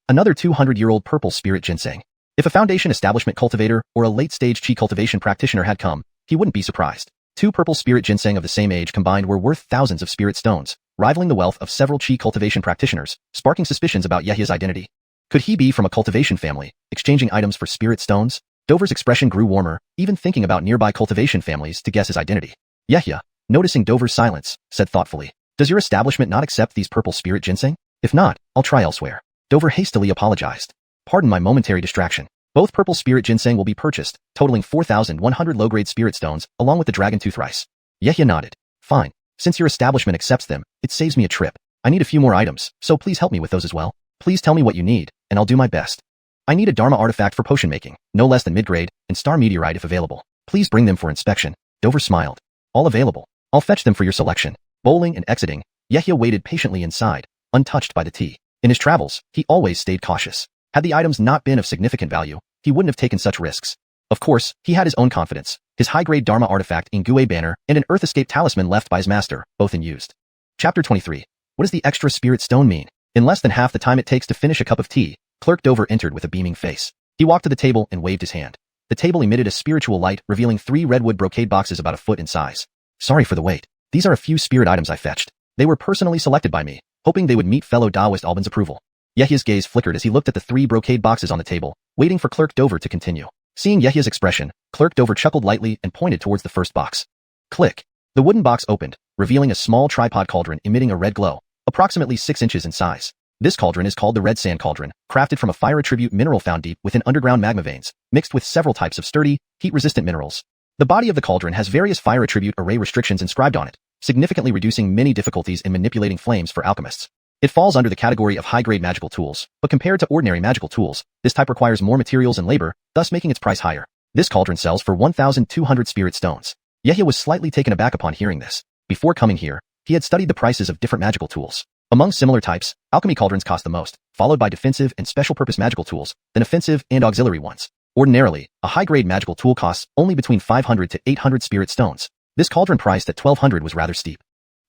Another 200-year-old purple spirit ginseng. If a foundation establishment cultivator or a late-stage qi cultivation practitioner had come, he wouldn't be surprised. Two purple spirit ginseng of the same age combined were worth thousands of spirit stones, rivaling the wealth of several qi cultivation practitioners, sparking suspicions about Yehia's identity. Could he be from a cultivation family, exchanging items for spirit stones? Dover's expression grew warmer, even thinking about nearby cultivation families to guess his identity. Yehia, noticing Dover's silence, said thoughtfully, "Does your establishment not accept these purple spirit ginseng? If not, I'll try elsewhere." Dover hastily apologized. "Pardon my momentary distraction. Both purple spirit ginseng will be purchased, totaling 4,100 low-grade spirit stones, along with the dragon tooth rice." Yehia nodded. "Fine. Since your establishment accepts them, it saves me a trip. I need a few more items, so please help me with those as well. Please tell me what you need, and I'll do my best. I need a Dharma artifact for potion making, no less than mid-grade, and star meteorite if available. Please bring them for inspection." Dover smiled. "All available. I'll fetch them for your selection." Bowling and exiting, Yehia waited patiently inside, untouched by the tea. In his travels, he always stayed cautious. Had the items not been of significant value, he wouldn't have taken such risks. Of course, he had his own confidence, his high-grade Dharma artifact Ingui banner and an Earth Escape talisman left by his master, both unused. Chapter 23. What does the extra spirit stone mean? In less than half the time it takes to finish a cup of tea, Clerk Dover entered with a beaming face. He walked to the table and waved his hand. The table emitted a spiritual light, revealing 3 redwood brocade boxes about a foot in size. "Sorry for the wait. These are a few spirit items I fetched. They were personally selected by me, hoping they would meet fellow Taoist Alban's approval." Yehia's gaze flickered as he looked at the 3 brocade boxes on the table, waiting for Clerk Dover to continue. Seeing Yehia's expression, Clerk Dover chuckled lightly and pointed towards the first box. Click. The wooden box opened, revealing a small tripod cauldron emitting a red glow, approximately 6 inches in size. This cauldron is called the Red Sand Cauldron, crafted from a fire attribute mineral found deep within underground magma veins, mixed with several types of sturdy, heat-resistant minerals. The body of the cauldron has various fire attribute array restrictions inscribed on it, significantly reducing many difficulties in manipulating flames for alchemists. It falls under the category of high-grade magical tools, but compared to ordinary magical tools, this type requires more materials and labor, thus making its price higher. This cauldron sells for 1,200 spirit stones. Yehia was slightly taken aback upon hearing this. Before coming here, he had studied the prices of different magical tools. Among similar types, alchemy cauldrons cost the most, followed by defensive and special-purpose magical tools, then offensive and auxiliary ones. Ordinarily, a high-grade magical tool costs only between 500 to 800 spirit stones. This cauldron priced at 1,200 was rather steep.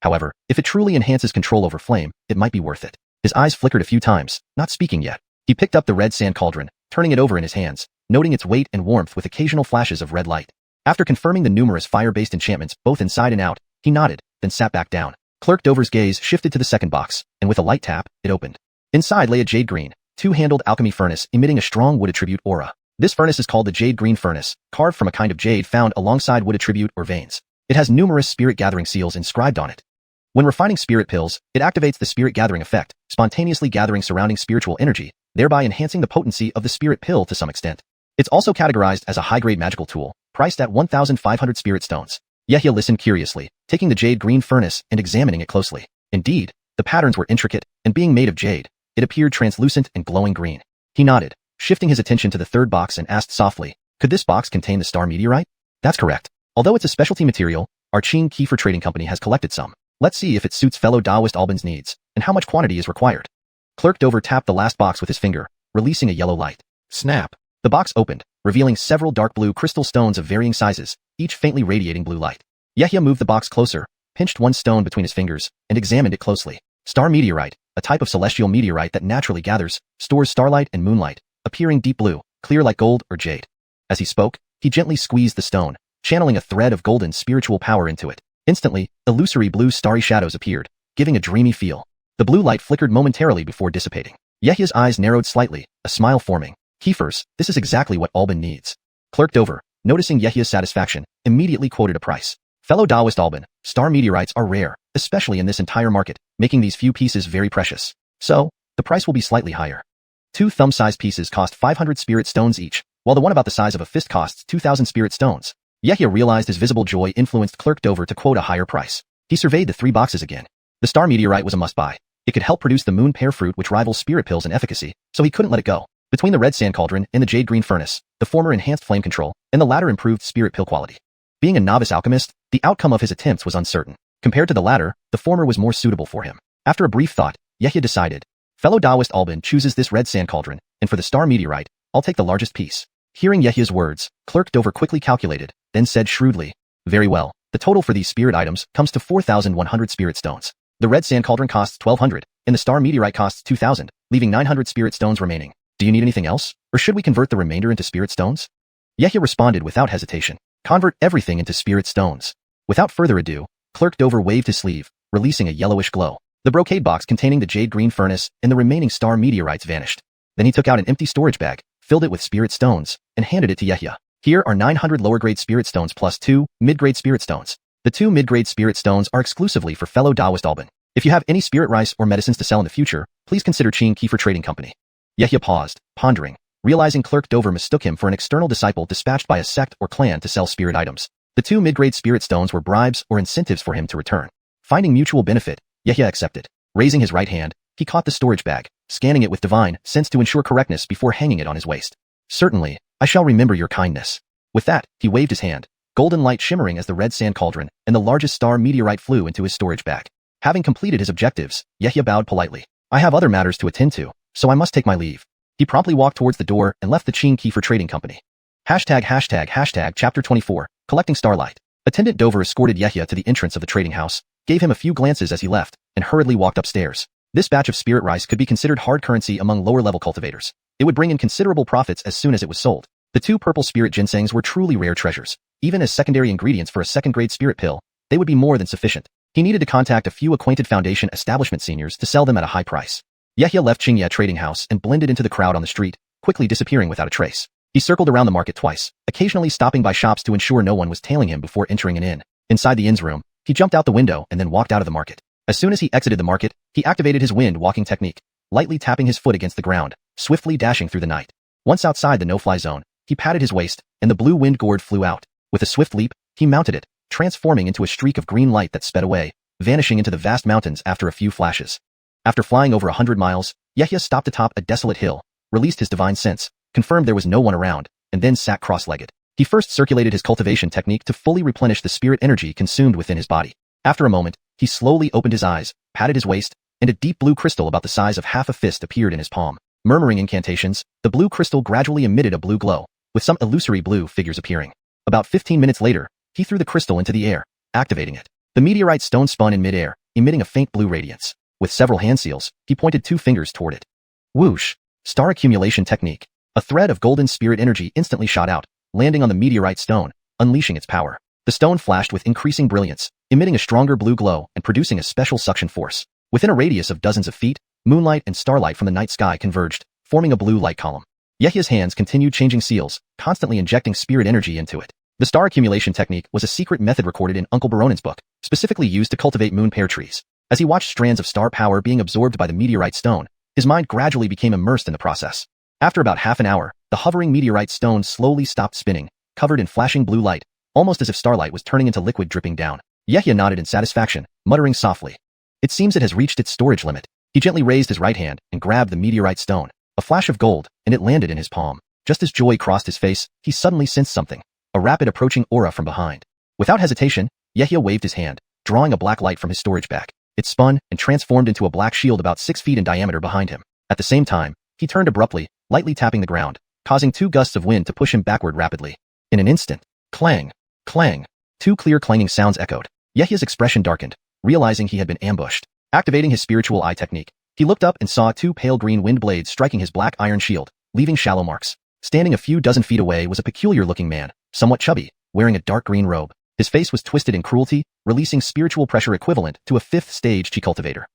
However, if it truly enhances control over flame, it might be worth it. His eyes flickered a few times, not speaking yet. He picked up the red sand cauldron, turning it over in his hands, noting its weight and warmth with occasional flashes of red light. After confirming the numerous fire-based enchantments both inside and out, he nodded, then sat back down. Clerk Dover's gaze shifted to the second box, and with a light tap, it opened. Inside lay a jade green, 2-handled alchemy furnace emitting a strong wood attribute aura. This furnace is called the Jade Green Furnace, carved from a kind of jade found alongside wood attribute or veins. It has numerous spirit gathering seals inscribed on it. When refining spirit pills, it activates the spirit gathering effect, spontaneously gathering surrounding spiritual energy, thereby enhancing the potency of the spirit pill to some extent. It's also categorized as a high-grade magical tool, priced at 1,500 spirit stones. Yehia listened curiously, taking the jade green furnace and examining it closely. Indeed, the patterns were intricate, and being made of jade, it appeared translucent and glowing green. He nodded, shifting his attention to the third box and asked softly, "Could this box contain the star meteorite?" "That's correct. Although it's a specialty material, our Qing Kiefer Trading Company has collected some. Let's see if it suits fellow Taoist Alban's needs, and how much quantity is required." Clerk Dover tapped the last box with his finger, releasing a yellow light. Snap! The box opened, revealing several dark blue crystal stones of varying sizes, each faintly radiating blue light. Yehia moved the box closer, pinched one stone between his fingers, and examined it closely. Star meteorite, a type of celestial meteorite that naturally gathers, stores starlight and moonlight, appearing deep blue, clear like gold or jade. As he spoke, he gently squeezed the stone, channeling a thread of golden spiritual power into it. Instantly, illusory blue starry shadows appeared, giving a dreamy feel. The blue light flickered momentarily before dissipating. Yehia's eyes narrowed slightly, a smile forming. "Kiefers, this is exactly what Alban needs." Clerk Dover, noticing Yehia's satisfaction, immediately quoted a price. "Fellow Taoist Alban, star meteorites are rare, especially in this entire market, making these few pieces very precious. So, the price will be slightly higher. 2 thumb-sized pieces cost 500 spirit stones each, while the one about the size of a fist costs 2,000 spirit stones." Yehia realized his visible joy influenced Clerk Dover to quote a higher price. He surveyed the 3 boxes again. The star meteorite was a must-buy. It could help produce the moon pear fruit which rivals spirit pills in efficacy, so he couldn't let it go. Between the red sand cauldron and the jade green furnace, the former enhanced flame control, and the latter improved spirit pill quality. Being a novice alchemist, the outcome of his attempts was uncertain. Compared to the latter, the former was more suitable for him. After a brief thought, Yehia decided, "Fellow Taoist Alban chooses this red sand cauldron, and for the star meteorite, I'll take the largest piece." Hearing Yehia's words, Clerk Dover quickly calculated, then said shrewdly, "Very well, the total for these spirit items comes to 4,100 spirit stones. The red sand cauldron costs 1,200, and the star meteorite costs 2,000, leaving 900 spirit stones remaining. Do you need anything else? Or should we convert the remainder into spirit stones? Yehia responded without hesitation. Convert everything into spirit stones. Without further ado, Clerk Dover waved his sleeve, releasing a yellowish glow. The brocade box containing the jade green furnace and the remaining star meteorites vanished. Then he took out an empty storage bag, filled it with spirit stones, and handed it to Yehia. Here are 900 lower-grade spirit stones plus 2 mid-grade spirit stones. The 2 mid-grade spirit stones are exclusively for fellow Taoist Alban. If you have any spirit rice or medicines to sell in the future, please consider Qing Kiefer Trading Company. Yehia paused, pondering, realizing Clerk Dover mistook him for an external disciple dispatched by a sect or clan to sell spirit items. The 2 mid-grade spirit stones were bribes or incentives for him to return. Finding mutual benefit, Yehia accepted. Raising his right hand, he caught the storage bag, scanning it with divine sense to ensure correctness before hanging it on his waist. Certainly, I shall remember your kindness. With that, he waved his hand, golden light shimmering as the red sand cauldron and the largest star meteorite flew into his storage bag. Having completed his objectives, Yehia bowed politely. I have other matters to attend to, so I must take my leave. He promptly walked towards the door and left the Qing Kiefer Trading Company. Chapter 24, Collecting Starlight. Attendant Dover escorted Yehia to the entrance of the trading house, gave him a few glances as he left, and hurriedly walked upstairs. This batch of spirit rice could be considered hard currency among lower-level cultivators. It would bring in considerable profits as soon as it was sold. The 2 purple spirit ginsengs were truly rare treasures. Even as secondary ingredients for a second-grade spirit pill, they would be more than sufficient. He needed to contact a few acquainted Foundation establishment seniors to sell them at a high price. Yehia left Qingye Trading House and blended into the crowd on the street, quickly disappearing without a trace. He circled around the market twice, occasionally stopping by shops to ensure no one was tailing him before entering an inn. Inside the inn's room, he jumped out the window and then walked out of the market. As soon as he exited the market, he activated his wind-walking technique, lightly tapping his foot against the ground, swiftly dashing through the night. Once outside the no-fly zone, he patted his waist, and the blue wind gourd flew out. With a swift leap, he mounted it, transforming into a streak of green light that sped away, vanishing into the vast mountains after a few flashes. After flying over 100 miles, Yehia stopped atop a desolate hill, released his divine sense, confirmed there was no one around, and then sat cross-legged. He first circulated his cultivation technique to fully replenish the spirit energy consumed within his body. After a moment, he slowly opened his eyes, patted his waist, and a deep blue crystal about the size of half a fist appeared in his palm. Murmuring incantations, the blue crystal gradually emitted a blue glow, with some illusory blue figures appearing. About 15 minutes later, he threw the crystal into the air, activating it. The meteorite stone spun in midair, emitting a faint blue radiance. With several hand seals, he pointed 2 fingers toward it. Whoosh! Star accumulation technique. A thread of golden spirit energy instantly shot out, landing on the meteorite stone, unleashing its power. The stone flashed with increasing brilliance, emitting a stronger blue glow and producing a special suction force. Within a radius of dozens of feet, moonlight and starlight from the night sky converged, forming a blue light column. Yehia's hands continued changing seals, constantly injecting spirit energy into it. The star accumulation technique was a secret method recorded in Uncle Baronin's book, specifically used to cultivate moon pear trees. As he watched strands of star power being absorbed by the meteorite stone, his mind gradually became immersed in the process. After about half an hour, the hovering meteorite stone slowly stopped spinning, covered in flashing blue light, almost as if starlight was turning into liquid dripping down. Yehia nodded in satisfaction, muttering softly. It seems it has reached its storage limit. He gently raised his right hand and grabbed the meteorite stone. A flash of gold, and it landed in his palm. Just as joy crossed his face, he suddenly sensed something. A rapid approaching aura from behind. Without hesitation, Yehia waved his hand, drawing a black light from his storage bag. It spun and transformed into a black shield about 6 feet in diameter behind him. At the same time, he turned abruptly, lightly tapping the ground, causing 2 gusts of wind to push him backward rapidly. In an instant, clang, clang, 2 clear clanging sounds echoed. Yehia's expression darkened, realizing he had been ambushed. Activating his spiritual eye technique, he looked up and saw 2 pale green wind blades striking his black iron shield, leaving shallow marks. Standing a few dozen feet away was a peculiar-looking man, somewhat chubby, wearing a dark green robe. His face was twisted in cruelty, releasing spiritual pressure equivalent to a 5th-stage chi cultivator.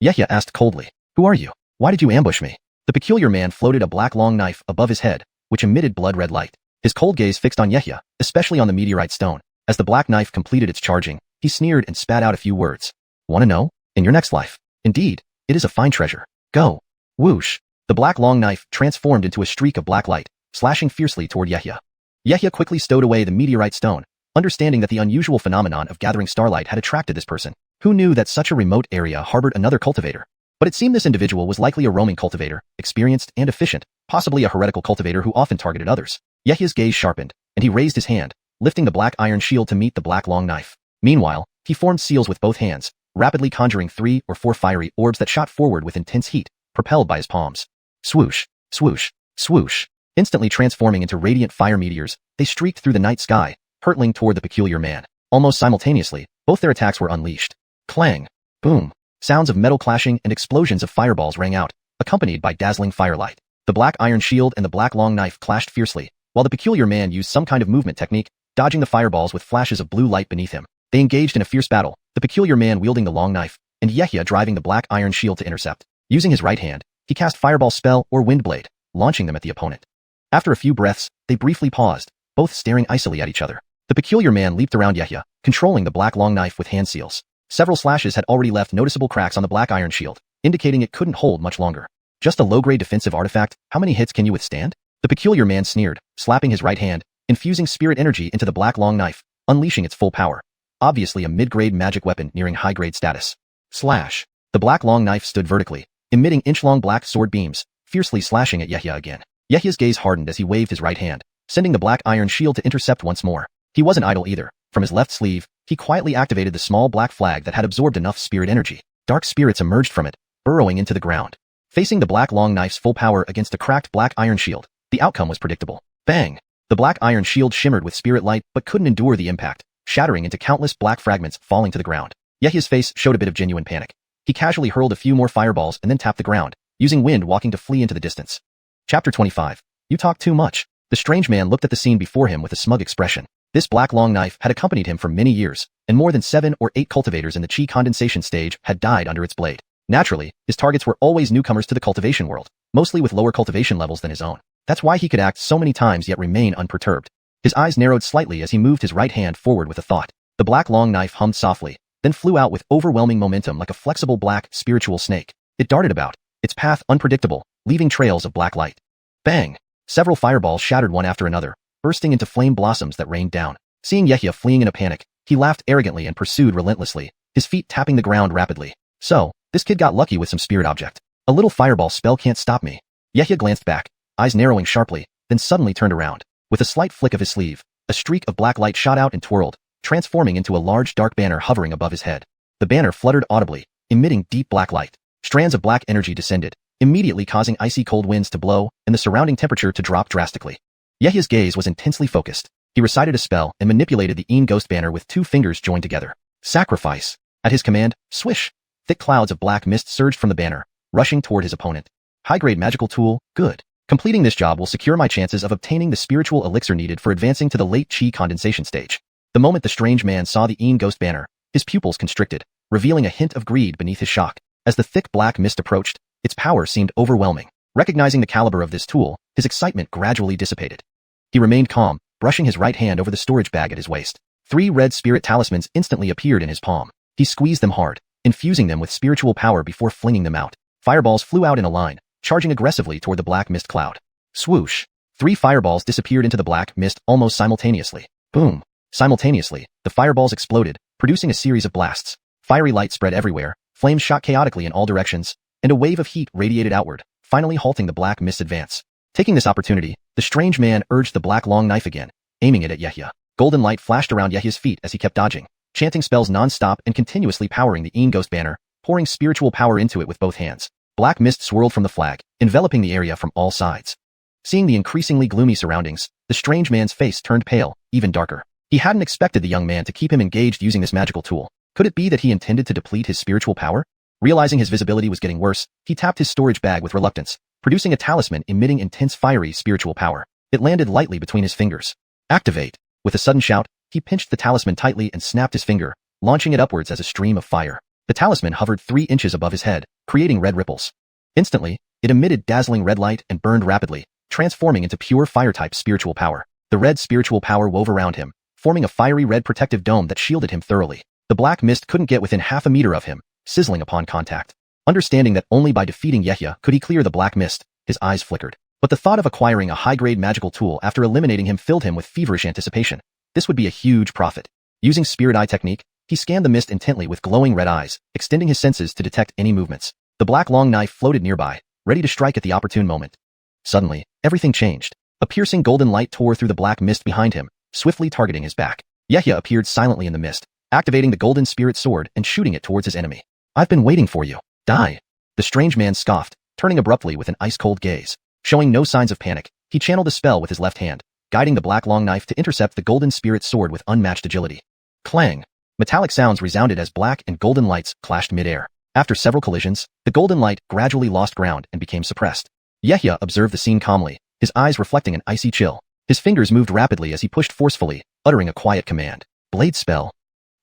Yehia asked coldly, "Who are you? Why did you ambush me?" The peculiar man floated a black long knife above his head, which emitted blood-red light. His cold gaze fixed on Yehia, especially on the meteorite stone. As the black knife completed its charging, he sneered and spat out a few words. "Want to know? In your next life. Indeed, it is a fine treasure. Go." Whoosh! The black long knife transformed into a streak of black light, slashing fiercely toward Yehia. Yehia quickly stowed away the meteorite stone, understanding that the unusual phenomenon of gathering starlight had attracted this person. Who knew that such a remote area harbored another cultivator? But it seemed this individual was likely a roaming cultivator, experienced and efficient, possibly a heretical cultivator who often targeted others. Yehia's gaze sharpened, and he raised his hand, lifting the black iron shield to meet the black long knife. Meanwhile, he formed seals with both hands, rapidly conjuring 3 or 4 fiery orbs that shot forward with intense heat, propelled by his palms. Swoosh, swoosh, swoosh. Instantly transforming into radiant fire meteors, they streaked through the night sky, hurtling toward the peculiar man. Almost simultaneously, both their attacks were unleashed. Clang! Boom! Sounds of metal clashing and explosions of fireballs rang out, accompanied by dazzling firelight. The black iron shield and the black long knife clashed fiercely, while the peculiar man used some kind of movement technique, dodging the fireballs with flashes of blue light beneath him. They engaged in a fierce battle, the peculiar man wielding the long knife, and Yehia driving the black iron shield to intercept. Using his right hand, he cast Fireball Spell or Windblade, launching them at the opponent. After a few breaths, they briefly paused, both staring icily at each other. The peculiar man leaped around Yehia, controlling the black long knife with hand seals. Several slashes had already left noticeable cracks on the black iron shield, indicating it couldn't hold much longer. Just a low-grade defensive artifact, how many hits can you withstand? The peculiar man sneered, slapping his right hand, infusing spirit energy into the black long knife, unleashing its full power. Obviously a mid-grade magic weapon nearing high-grade status. Slash. The black long knife stood vertically, emitting inch-long black sword beams, fiercely slashing at Yehia again. Yehia's gaze hardened as he waved his right hand, sending the black iron shield to intercept once more. He wasn't idle either. From his left sleeve, he quietly activated the small black flag that had absorbed enough spirit energy. Dark spirits emerged from it, burrowing into the ground. Facing the black long knife's full power against the cracked black iron shield, the outcome was predictable. Bang! The black iron shield shimmered with spirit light but couldn't endure the impact, shattering into countless black fragments falling to the ground. Yehia's face showed a bit of genuine panic. He casually hurled a few more fireballs and then tapped the ground, using wind walking to flee into the distance. Chapter 25. You talk too much. The strange man looked at the scene before him with a smug expression. This black long knife had accompanied him for many years, and more than 7 or 8 cultivators in the chi condensation stage had died under its blade. Naturally, his targets were always newcomers to the cultivation world, mostly with lower cultivation levels than his own. That's why he could act so many times yet remain unperturbed. His eyes narrowed slightly as he moved his right hand forward with a thought. The black long knife hummed softly, then flew out with overwhelming momentum like a flexible black spiritual snake. It darted about, its path unpredictable, leaving trails of black light. Bang! Several fireballs shattered one after another, bursting into flame blossoms that rained down. Seeing Yehia fleeing in a panic, he laughed arrogantly and pursued relentlessly, his feet tapping the ground rapidly. So, this kid got lucky with some spirit object. A little fireball spell can't stop me. Yehia glanced back, eyes narrowing sharply, then suddenly turned around. With a slight flick of his sleeve, a streak of black light shot out and twirled, transforming into a large dark banner hovering above his head. The banner fluttered audibly, emitting deep black light. Strands of black energy descended, immediately causing icy cold winds to blow and the surrounding temperature to drop drastically. Yehia's gaze was intensely focused. He recited a spell and manipulated the ghost banner with 2 fingers joined together. Sacrifice. At his command, swish! Thick clouds of black mist surged from the banner, rushing toward his opponent. High-grade magical tool, good. Completing this job will secure my chances of obtaining the spiritual elixir needed for advancing to the late chi condensation stage. The moment the strange man saw the ghost banner, his pupils constricted, revealing a hint of greed beneath his shock. As the thick black mist approached, its power seemed overwhelming. Recognizing the caliber of this tool, his excitement gradually dissipated. He remained calm, brushing his right hand over the storage bag at his waist. 3 red spirit talismans instantly appeared in his palm. He squeezed them hard, infusing them with spiritual power before flinging them out. Fireballs flew out in a line, charging aggressively toward the black mist cloud. Swoosh! 3 fireballs disappeared into the black mist almost simultaneously. Boom! Simultaneously, the fireballs exploded, producing a series of blasts. Fiery light spread everywhere, flames shot chaotically in all directions, and a wave of heat radiated outward, finally halting the black mist's advance. Taking this opportunity, the strange man urged the black long knife again, aiming it at Yehia. Golden light flashed around Yehia's feet as he kept dodging, chanting spells non-stop and continuously powering the ghost banner, pouring spiritual power into it with both hands. Black mist swirled from the flag, enveloping the area from all sides. Seeing the increasingly gloomy surroundings, the strange man's face turned pale, even darker. He hadn't expected the young man to keep him engaged using this magical tool. Could it be that he intended to deplete his spiritual power? Realizing his visibility was getting worse, he tapped his storage bag with reluctance, producing a talisman emitting intense fiery spiritual power. It landed lightly between his fingers. Activate! With a sudden shout, he pinched the talisman tightly and snapped his finger, launching it upwards as a stream of fire. The talisman hovered 3 inches above his head, creating red ripples. Instantly, it emitted dazzling red light and burned rapidly, transforming into pure fire-type spiritual power. The red spiritual power wove around him, forming a fiery red protective dome that shielded him thoroughly. The black mist couldn't get within half a meter of him, sizzling upon contact. Understanding that only by defeating Yehia could he clear the black mist, his eyes flickered. But the thought of acquiring a high-grade magical tool after eliminating him filled him with feverish anticipation. This would be a huge profit. Using Spirit Eye technique, he scanned the mist intently with glowing red eyes, extending his senses to detect any movements. The black long knife floated nearby, ready to strike at the opportune moment. Suddenly, everything changed. A piercing golden light tore through the black mist behind him, swiftly targeting his back. Yehia appeared silently in the mist, activating the golden spirit sword and shooting it towards his enemy. I've been waiting for you. Die! The strange man scoffed, turning abruptly with an ice-cold gaze. Showing no signs of panic, he channeled a spell with his left hand, guiding the black long knife to intercept the golden spirit sword with unmatched agility. Clang! Metallic sounds resounded as black and golden lights clashed mid-air. After several collisions, the golden light gradually lost ground and became suppressed. Yehia observed the scene calmly, his eyes reflecting an icy chill. His fingers moved rapidly as he pushed forcefully, uttering a quiet command. Blade spell.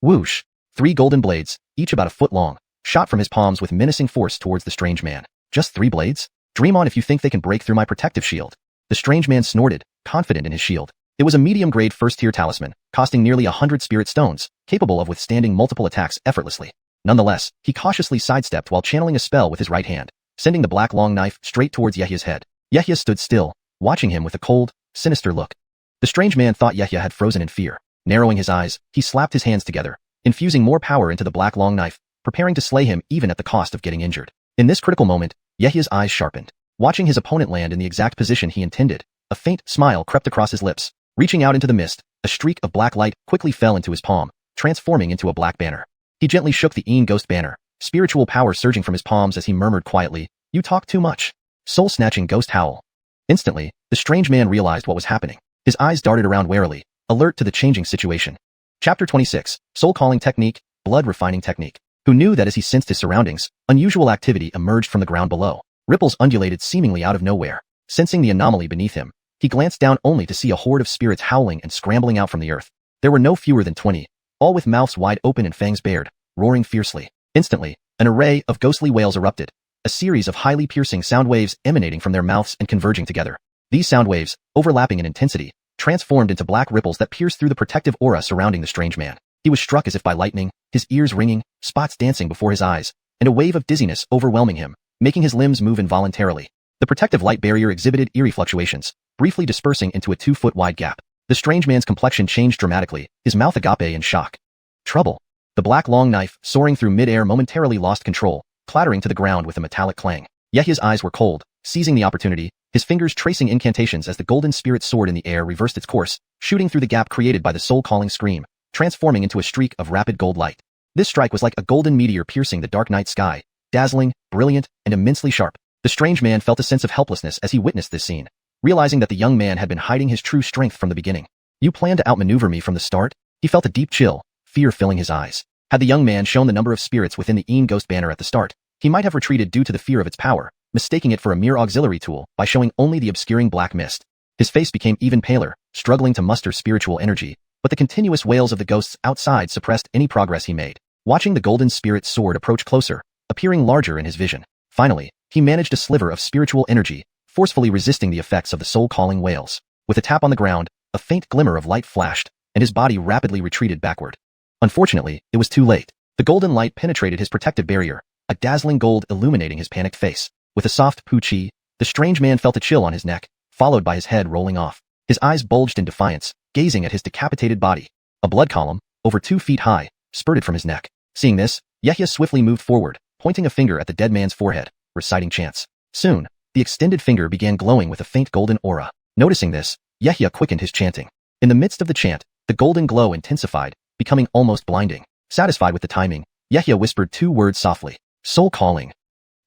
Whoosh. 3 golden blades, each about a foot long, shot from his palms with menacing force towards the strange man. Just 3 blades? Dream on if you think they can break through my protective shield. The strange man snorted, confident in his shield. It was a medium-grade first-tier talisman, costing nearly 100 spirit stones, capable of withstanding multiple attacks effortlessly. Nonetheless, he cautiously sidestepped while channeling a spell with his right hand, sending the black long knife straight towards Yehia's head. Yehia stood still, watching him with a cold, sinister look. The strange man thought Yehia had frozen in fear. Narrowing his eyes, he slapped his hands together, infusing more power into the black long knife, preparing to slay him even at the cost of getting injured. In this critical moment, Yehia's eyes sharpened. Watching his opponent land in the exact position he intended, a faint smile crept across his lips. Reaching out into the mist, a streak of black light quickly fell into his palm, transforming into a black banner. He gently shook the ghost banner, spiritual power surging from his palms as he murmured quietly, "You talk too much." Soul-snatching ghost howl. Instantly, the strange man realized what was happening. His eyes darted around warily, alert to the changing situation. Chapter 26, Soul-Calling Technique, Blood-Refining Technique. Who knew that as he sensed his surroundings, unusual activity emerged from the ground below. Ripples undulated seemingly out of nowhere. Sensing the anomaly beneath him, he glanced down only to see a horde of spirits howling and scrambling out from the earth. There were no fewer than 20, all with mouths wide open and fangs bared, roaring fiercely. Instantly, an array of ghostly wails erupted, a series of highly piercing sound waves emanating from their mouths and converging together. These sound waves, overlapping in intensity, transformed into black ripples that pierced through the protective aura surrounding the strange man. He was struck as if by lightning, his ears ringing, spots dancing before his eyes, and a wave of dizziness overwhelming him, making his limbs move involuntarily. The protective light barrier exhibited eerie fluctuations, briefly dispersing into a 2-foot-wide gap. The strange man's complexion changed dramatically, his mouth agape in shock. Trouble. The black long knife, soaring through mid-air, momentarily lost control, clattering to the ground with a metallic clang. Yehia's eyes were cold, seizing the opportunity, his fingers tracing incantations as the golden spirit sword in the air reversed its course, shooting through the gap created by the soul-calling scream, transforming into a streak of rapid gold light. This strike was like a golden meteor piercing the dark night sky, dazzling, brilliant, and immensely sharp. The strange man felt a sense of helplessness as he witnessed this scene, realizing that the young man had been hiding his true strength from the beginning. "You planned to outmaneuver me from the start?" He felt a deep chill, fear filling his eyes. Had the young man shown the number of spirits within the ghost banner at the start, he might have retreated due to the fear of its power, mistaking it for a mere auxiliary tool by showing only the obscuring black mist. His face became even paler, struggling to muster spiritual energy, but the continuous wails of the ghosts outside suppressed any progress he made. Watching the golden spirit sword approach closer, appearing larger in his vision. Finally, he managed a sliver of spiritual energy, forcefully resisting the effects of the soul-calling wails. With a tap on the ground, a faint glimmer of light flashed, and his body rapidly retreated backward. Unfortunately, it was too late. The golden light penetrated his protective barrier, a dazzling gold illuminating his panicked face. With a soft poo-chi, the strange man felt a chill on his neck, followed by his head rolling off. His eyes bulged in defiance, gazing at his decapitated body. A blood column, over 2 feet high, spurted from his neck. Seeing this, Yehia swiftly moved forward, pointing a finger at the dead man's forehead, reciting chants. Soon, the extended finger began glowing with a faint golden aura. Noticing this, Yehia quickened his chanting. In the midst of the chant, the golden glow intensified, becoming almost blinding. Satisfied with the timing, Yehia whispered 2 words softly. Soul calling.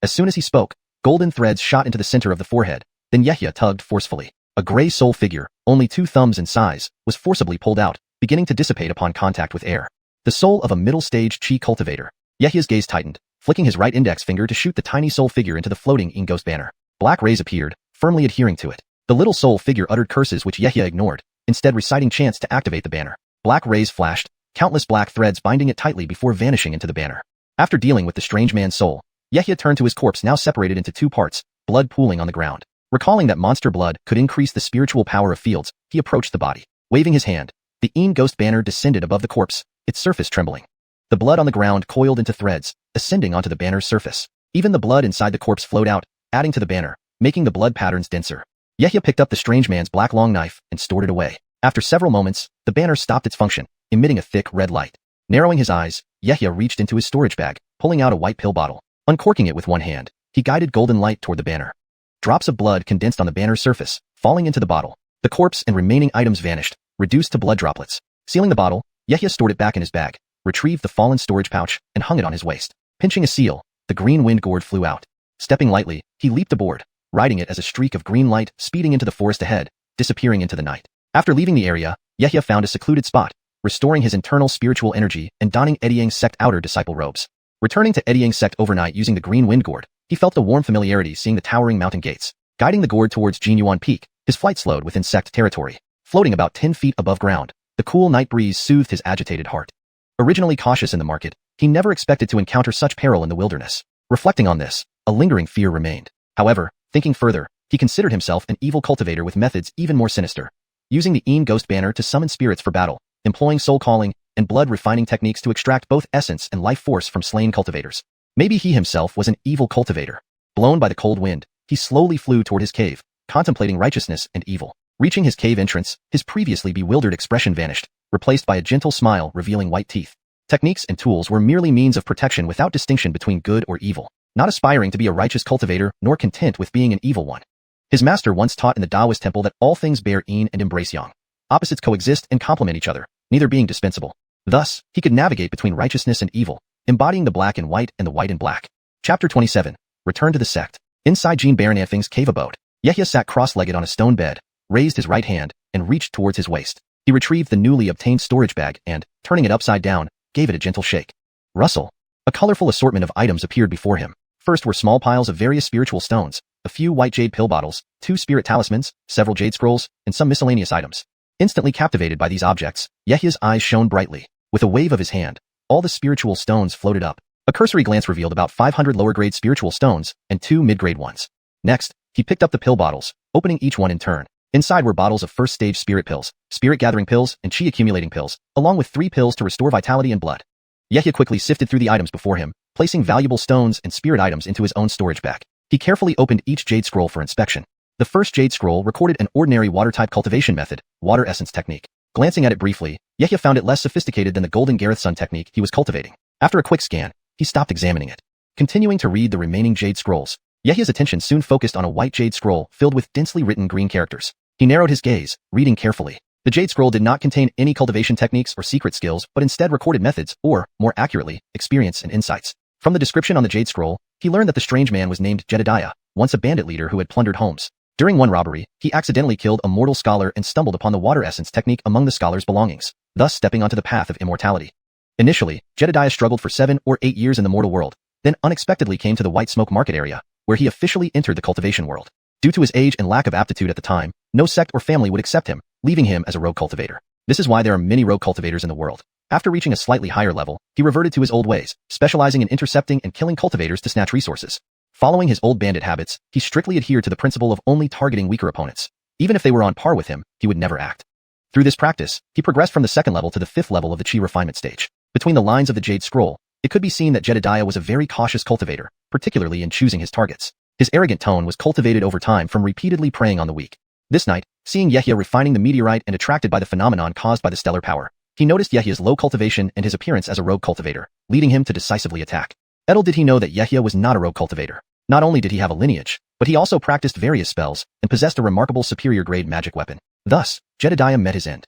As soon as he spoke, golden threads shot into the center of the forehead, then Yehia tugged forcefully. A gray soul figure, only 2 thumbs in size, was forcibly pulled out, beginning to dissipate upon contact with air. The soul of a middle-stage chi cultivator. Yehia's gaze tightened, flicking his right index finger to shoot the tiny soul figure into the floating ghost banner. Black rays appeared, firmly adhering to it. The little soul figure uttered curses which Yehia ignored, instead reciting chants to activate the banner. Black rays flashed, countless black threads binding it tightly before vanishing into the banner. After dealing with the strange man's soul, Yehia turned to his corpse now separated into 2 parts, blood pooling on the ground. Recalling that monster blood could increase the spiritual power of fields, he approached the body. Waving his hand, the ghost banner descended above the corpse, its surface trembling. The blood on the ground coiled into threads, ascending onto the banner's surface. Even the blood inside the corpse flowed out, adding to the banner, making the blood patterns denser. Yehia picked up the strange man's black long knife and stored it away. After several moments, the banner stopped its function, emitting a thick red light. Narrowing his eyes, Yehia reached into his storage bag, pulling out a white pill bottle. Uncorking it with one hand, he guided golden light toward the banner. Drops of blood condensed on the banner's surface, falling into the bottle. The corpse and remaining items vanished, reduced to blood droplets. Sealing the bottle, Yehia stored it back in his bag, retrieved the fallen storage pouch, and hung it on his waist. Pinching a seal, the green wind gourd flew out. Stepping lightly, he leaped aboard, riding it as a streak of green light speeding into the forest ahead, disappearing into the night. After leaving the area, Yehia found a secluded spot, restoring his internal spiritual energy and donning Ediang's sect outer disciple robes. Returning to Edying's sect overnight using the green wind gourd, he felt the warm familiarity seeing the towering mountain gates. Guiding the gourd towards Jinyuan Peak, his flight slowed within sect territory. Floating about 10 feet above ground, the cool night breeze soothed his agitated heart. Originally cautious in the market, he never expected to encounter such peril in the wilderness. Reflecting on this, a lingering fear remained. However, thinking further, he considered himself an evil cultivator with methods even more sinister. Using the Een Ghost banner to summon spirits for battle, employing soul calling and blood refining techniques to extract both essence and life force from slain cultivators. Maybe he himself was an evil cultivator. Blown by the cold wind, he slowly flew toward his cave, contemplating righteousness and evil. Reaching his cave entrance, his previously bewildered expression vanished, replaced by a gentle smile revealing white teeth. Techniques and tools were merely means of protection without distinction between good or evil, not aspiring to be a righteous cultivator nor content with being an evil one. His master once taught in the Taoist temple that all things bear yin and embrace yang. Opposites coexist and complement each other, neither being dispensable. Thus, he could navigate between righteousness and evil, embodying the black and white and the white and black. Chapter 27. Return to the sect. Inside Jean Barananfing's cave abode, Yehia sat cross-legged on a stone bed, raised his right hand, and reached towards his waist. He retrieved the newly obtained storage bag and, turning it upside down, gave it a gentle shake. Rustle. A colorful assortment of items appeared before him. First were small piles of various spiritual stones, a few white jade pill bottles, 2 spirit talismans, several jade scrolls, and some miscellaneous items. Instantly captivated by these objects, Yehia's eyes shone brightly. With a wave of his hand, all the spiritual stones floated up. A cursory glance revealed about 500 lower-grade spiritual stones and 2 mid-grade ones. Next, he picked up the pill bottles, opening each one in turn. Inside were bottles of first-stage spirit pills, spirit-gathering pills, and chi-accumulating pills, along with 3 pills to restore vitality and blood. Yehia quickly sifted through the items before him, placing valuable stones and spirit items into his own storage bag. He carefully opened each jade scroll for inspection. The first jade scroll recorded an ordinary water-type cultivation method, water essence technique. Glancing at it briefly, Yehia found it less sophisticated than the golden Gareth Sun technique he was cultivating. After a quick scan, he stopped examining it. Continuing to read the remaining jade scrolls, Yehia's attention soon focused on a white jade scroll filled with densely written green characters. He narrowed his gaze, reading carefully. The jade scroll did not contain any cultivation techniques or secret skills, but instead recorded methods, or, more accurately, experience and insights. From the description on the jade scroll, he learned that the strange man was named Jedediah, once a bandit leader who had plundered homes. During one robbery, he accidentally killed a mortal scholar and stumbled upon the water essence technique among the scholar's belongings, thus stepping onto the path of immortality. Initially, Jedediah struggled for 7 or 8 years in the mortal world, then unexpectedly came to the White Smoke Market area, where he officially entered the cultivation world. Due to his age and lack of aptitude at the time, no sect or family would accept him, leaving him as a rogue cultivator. This is why there are many rogue cultivators in the world. After reaching a slightly higher level, he reverted to his old ways, specializing in intercepting and killing cultivators to snatch resources. Following his old bandit habits, he strictly adhered to the principle of only targeting weaker opponents. Even if they were on par with him, he would never act. Through this practice, he progressed from the 2nd level to the 5th level of the chi refinement stage. Between the lines of the Jade Scroll, it could be seen that Jedediah was a very cautious cultivator, particularly in choosing his targets. His arrogant tone was cultivated over time from repeatedly preying on the weak. This night, seeing Yehia refining the meteorite and attracted by the phenomenon caused by the stellar power, he noticed Yehia's low cultivation and his appearance as a rogue cultivator, leading him to decisively attack. Little did he know that Yehia was not a rogue cultivator. Not only did he have a lineage, but he also practiced various spells and possessed a remarkable superior-grade magic weapon. Thus, Jedediah met his end.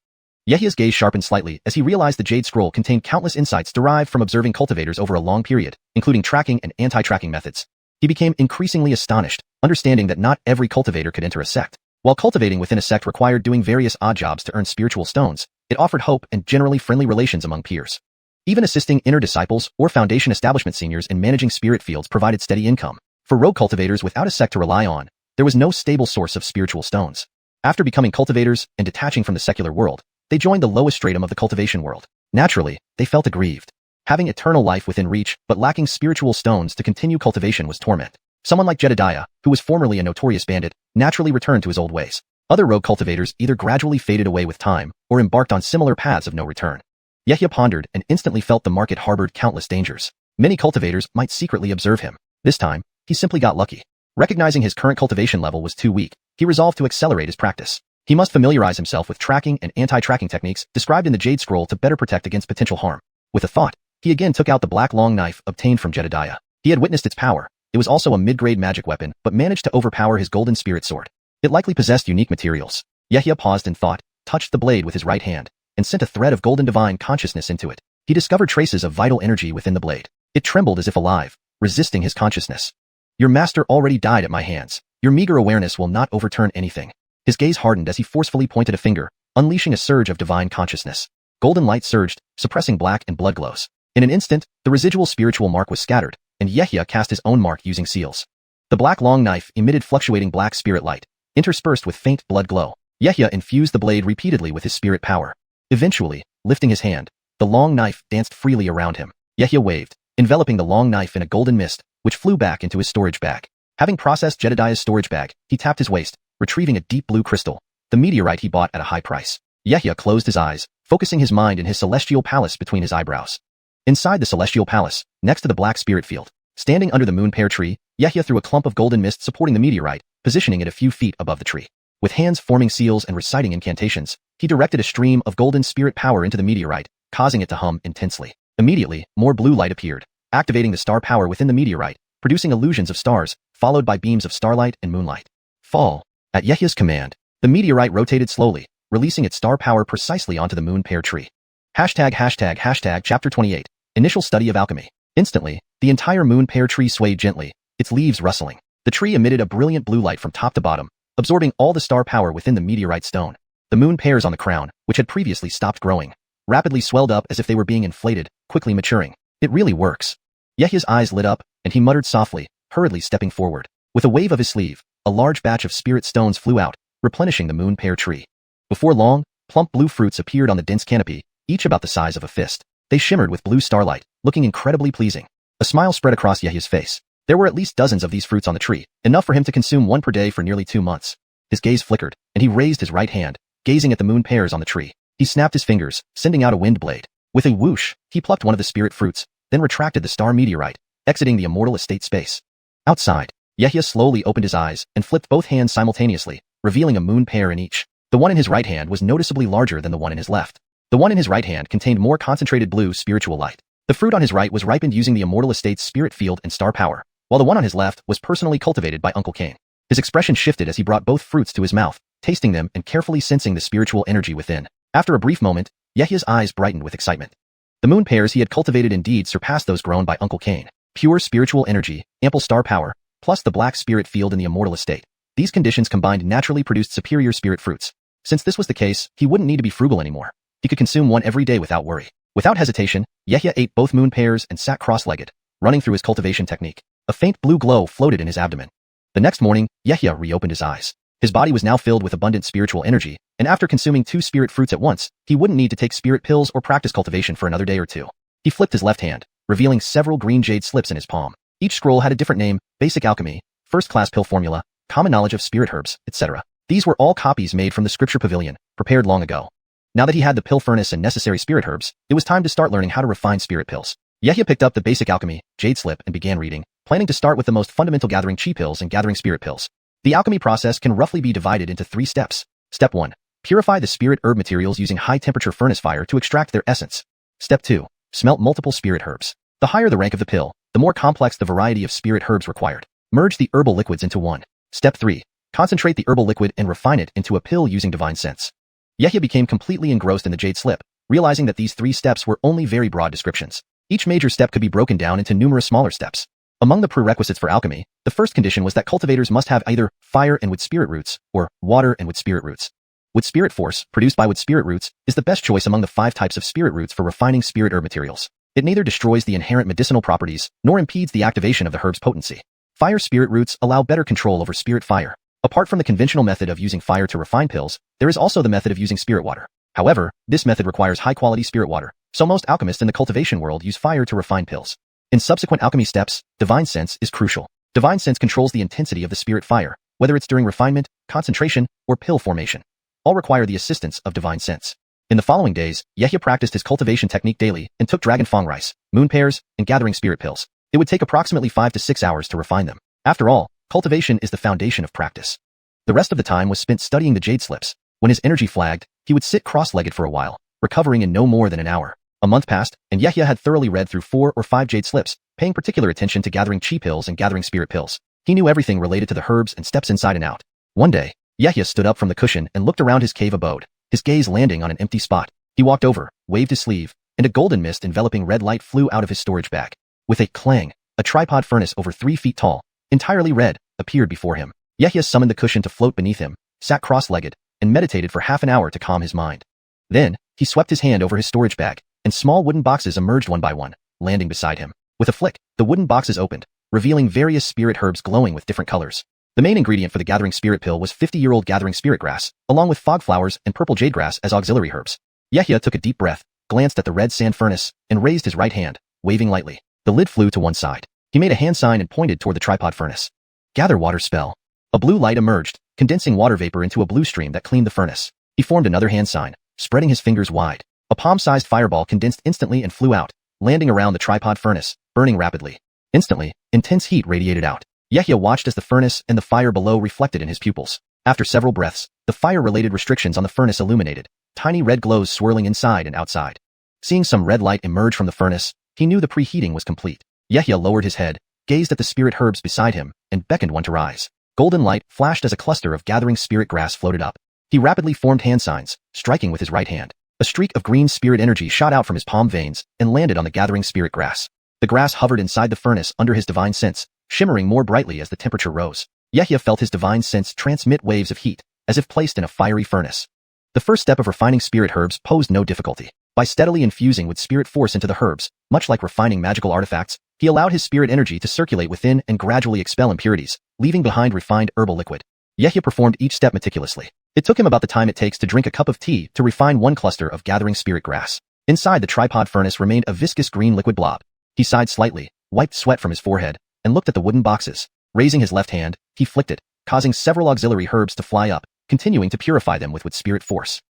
Yehia's gaze sharpened slightly as he realized the Jade Scroll contained countless insights derived from observing cultivators over a long period, including tracking and anti-tracking methods. He became increasingly astonished, understanding that not every cultivator could enter a sect. While cultivating within a sect required doing various odd jobs to earn spiritual stones, it offered hope and generally friendly relations among peers. Even assisting inner disciples or foundation establishment seniors in managing spirit fields provided steady income. For rogue cultivators without a sect to rely on, there was no stable source of spiritual stones. After becoming cultivators and detaching from the secular world, they joined the lowest stratum of the cultivation world. Naturally, they felt aggrieved. Having eternal life within reach, but lacking spiritual stones to continue cultivation was torment. Someone like Jedediah, who was formerly a notorious bandit, naturally returned to his old ways. Other rogue cultivators either gradually faded away with time, or embarked on similar paths of no return. Yehia pondered and instantly felt the market harbored countless dangers. Many cultivators might secretly observe him. This time, he simply got lucky. Recognizing his current cultivation level was too weak, he resolved to accelerate his practice. He must familiarize himself with tracking and anti-tracking techniques described in the Jade Scroll to better protect against potential harm. With a thought, he again took out the black long knife obtained from Jedediah. He had witnessed its power. It was also a mid-grade magic weapon, but managed to overpower his golden spirit sword. It likely possessed unique materials. Yehia paused in thought, touched the blade with his right hand, and sent a thread of golden divine consciousness into it. He discovered traces of vital energy within the blade. It trembled as if alive, resisting his consciousness. Your master already died at my hands. Your meager awareness will not overturn anything. His gaze hardened as he forcefully pointed a finger, unleashing a surge of divine consciousness. Golden light surged, suppressing black and blood glows. In an instant, the residual spiritual mark was scattered, and Yehia cast his own mark using seals. The black long knife emitted fluctuating black spirit light, interspersed with faint blood glow. Yehia infused the blade repeatedly with his spirit power. Eventually, lifting his hand, the long knife danced freely around him. Yehia waved, enveloping the long knife in a golden mist, which flew back into his storage bag. Having processed Jedediah's storage bag, he tapped his waist, retrieving a deep blue crystal, the meteorite he bought at a high price. Yehia closed his eyes, focusing his mind in his celestial palace between his eyebrows. Inside the celestial palace, next to the black spirit field, standing under the moon pear tree, Yehia threw a clump of golden mist supporting the meteorite, positioning it a few feet above the tree. With hands forming seals and reciting incantations, he directed a stream of golden spirit power into the meteorite, causing it to hum intensely. Immediately, more blue light appeared, activating the star power within the meteorite, producing illusions of stars, followed by beams of starlight and moonlight. Fall. At Yehia's command, the meteorite rotated slowly, releasing its star power precisely onto the moon pear tree. Chapter 28. Initial study of alchemy. Instantly, the entire moon pear tree swayed gently, its leaves rustling. The tree emitted a brilliant blue light from top to bottom, absorbing all the star power within the meteorite stone. The moon pears on the crown, which had previously stopped growing, rapidly swelled up as if they were being inflated, quickly maturing. It really works. Yehia's eyes lit up, and he muttered softly, hurriedly stepping forward. With a wave of his sleeve, a large batch of spirit stones flew out, replenishing the moon pear tree. Before long, plump blue fruits appeared on the dense canopy, each about the size of a fist. They shimmered with blue starlight, looking incredibly pleasing. A smile spread across Yehia's face. There were at least dozens of these fruits on the tree, enough for him to consume one per day for nearly 2 months. His gaze flickered, and he raised his right hand, gazing at the moon pears on the tree. He snapped his fingers, sending out a wind blade. With a whoosh, he plucked one of the spirit fruits, then retracted the star meteorite, exiting the immortal estate space. Outside, Yehia slowly opened his eyes and flipped both hands simultaneously, revealing a moon pear in each. The one in his right hand was noticeably larger than the one in his left. The one in his right hand contained more concentrated blue spiritual light. The fruit on his right was ripened using the immortal estate's spirit field and star power, while the one on his left was personally cultivated by Uncle Cain. His expression shifted as he brought both fruits to his mouth, tasting them and carefully sensing the spiritual energy within. After a brief moment, Yehia's eyes brightened with excitement. The moon pears he had cultivated indeed surpassed those grown by Uncle Cain. Pure spiritual energy, ample star power, plus the black spirit field in the immortal estate. These conditions combined naturally produced superior spirit fruits. Since this was the case, he wouldn't need to be frugal anymore. He could consume one every day without worry. Without hesitation, Yehia ate both moon pears and sat cross-legged, running through his cultivation technique. A faint blue glow floated in his abdomen. The next morning, Yehia reopened his eyes. His body was now filled with abundant spiritual energy, and after consuming 2 spirit fruits at once, he wouldn't need to take spirit pills or practice cultivation for another day or 2. He flipped his left hand, revealing several green jade slips in his palm. Each scroll had a different name: basic alchemy, first-class pill formula, common knowledge of spirit herbs, etc. These were all copies made from the scripture pavilion, prepared long ago. Now that he had the pill furnace and necessary spirit herbs, it was time to start learning how to refine spirit pills. Yehia picked up the basic alchemy, jade slip, and began reading, planning to start with the most fundamental, gathering chi pills and gathering spirit pills. The alchemy process can roughly be divided into 3 steps. Step 1. Purify the spirit herb materials using high-temperature furnace fire to extract their essence. Step 2. Smelt multiple spirit herbs. The higher the rank of the pill, the more complex the variety of spirit herbs required. Merge the herbal liquids into one. Step 3. Concentrate the herbal liquid and refine it into a pill using divine sense. Yehia became completely engrossed in the jade slip, realizing that these 3 steps were only very broad descriptions. Each major step could be broken down into numerous smaller steps. Among the prerequisites for alchemy, the first condition was that cultivators must have either fire and wood spirit roots, or water and wood spirit roots. Wood spirit force, produced by wood spirit roots, is the best choice among the 5 types of spirit roots for refining spirit herb materials. It neither destroys the inherent medicinal properties, nor impedes the activation of the herb's potency. Fire spirit roots allow better control over spirit fire. Apart from the conventional method of using fire to refine pills, there is also the method of using spirit water. However, this method requires high-quality spirit water, so most alchemists in the cultivation world use fire to refine pills. In subsequent alchemy steps, divine sense is crucial. Divine sense controls the intensity of the spirit fire, whether it's during refinement, concentration, or pill formation. All require the assistance of divine sense. In the following days, Yehia practiced his cultivation technique daily and took dragon fang rice, moon pears, and gathering spirit pills. It would take approximately 5 to 6 hours to refine them. After all, cultivation is the foundation of practice. The rest of the time was spent studying the jade slips. When his energy flagged, he would sit cross-legged for a while, recovering in no more than an hour. A month passed, and Yehia had thoroughly read through 4 or 5 jade slips, paying particular attention to gathering chi pills and gathering spirit pills. He knew everything related to the herbs and steps inside and out. One day, Yehia stood up from the cushion and looked around his cave abode, his gaze landing on an empty spot. He walked over, waved his sleeve, and a golden mist enveloping red light flew out of his storage bag. With a clang, a tripod furnace over 3 feet tall, entirely red, appeared before him. Yehia summoned the cushion to float beneath him, sat cross-legged, and meditated for half an hour to calm his mind. Then, he swept his hand over his storage bag, and small wooden boxes emerged one by one, landing beside him. With a flick, the wooden boxes opened, revealing various spirit herbs glowing with different colors. The main ingredient for the Gathering Spirit Pill was 50-year-old Gathering Spirit Grass, along with fog flowers and purple jade grass as auxiliary herbs. Yehia took a deep breath, glanced at the red sand furnace, and raised his right hand, waving lightly. The lid flew to one side. He made a hand sign and pointed toward the tripod furnace. Gather water spell. A blue light emerged, condensing water vapor into a blue stream that cleaned the furnace. He formed another hand sign, spreading his fingers wide. A palm-sized fireball condensed instantly and flew out, landing around the tripod furnace, burning rapidly. Instantly, intense heat radiated out. Yehia watched as the furnace and the fire below reflected in his pupils. After several breaths, the fire-related restrictions on the furnace illuminated, tiny red glows swirling inside and outside. Seeing some red light emerge from the furnace, he knew the preheating was complete. Yehia lowered his head, gazed at the spirit herbs beside him, and beckoned one to rise. Golden light flashed as a cluster of gathering spirit grass floated up. He rapidly formed hand signs, striking with his right hand. A streak of green spirit energy shot out from his palm veins and landed on the gathering spirit grass. The grass hovered inside the furnace under his divine sense, shimmering more brightly as the temperature rose. Yehia felt his divine sense transmit waves of heat, as if placed in a fiery furnace. The first step of refining spirit herbs posed no difficulty. By steadily infusing with spirit force into the herbs, much like refining magical artifacts, he allowed his spirit energy to circulate within and gradually expel impurities, leaving behind refined herbal liquid. Yehia performed each step meticulously. It took him about the time it takes to drink a cup of tea to refine one cluster of gathering spirit grass. Inside the tripod furnace remained a viscous green liquid blob. He sighed slightly, wiped sweat from his forehead, and looked at the wooden boxes. Raising his left hand, he flicked it, causing several auxiliary herbs to fly up, continuing to purify them with spirit force.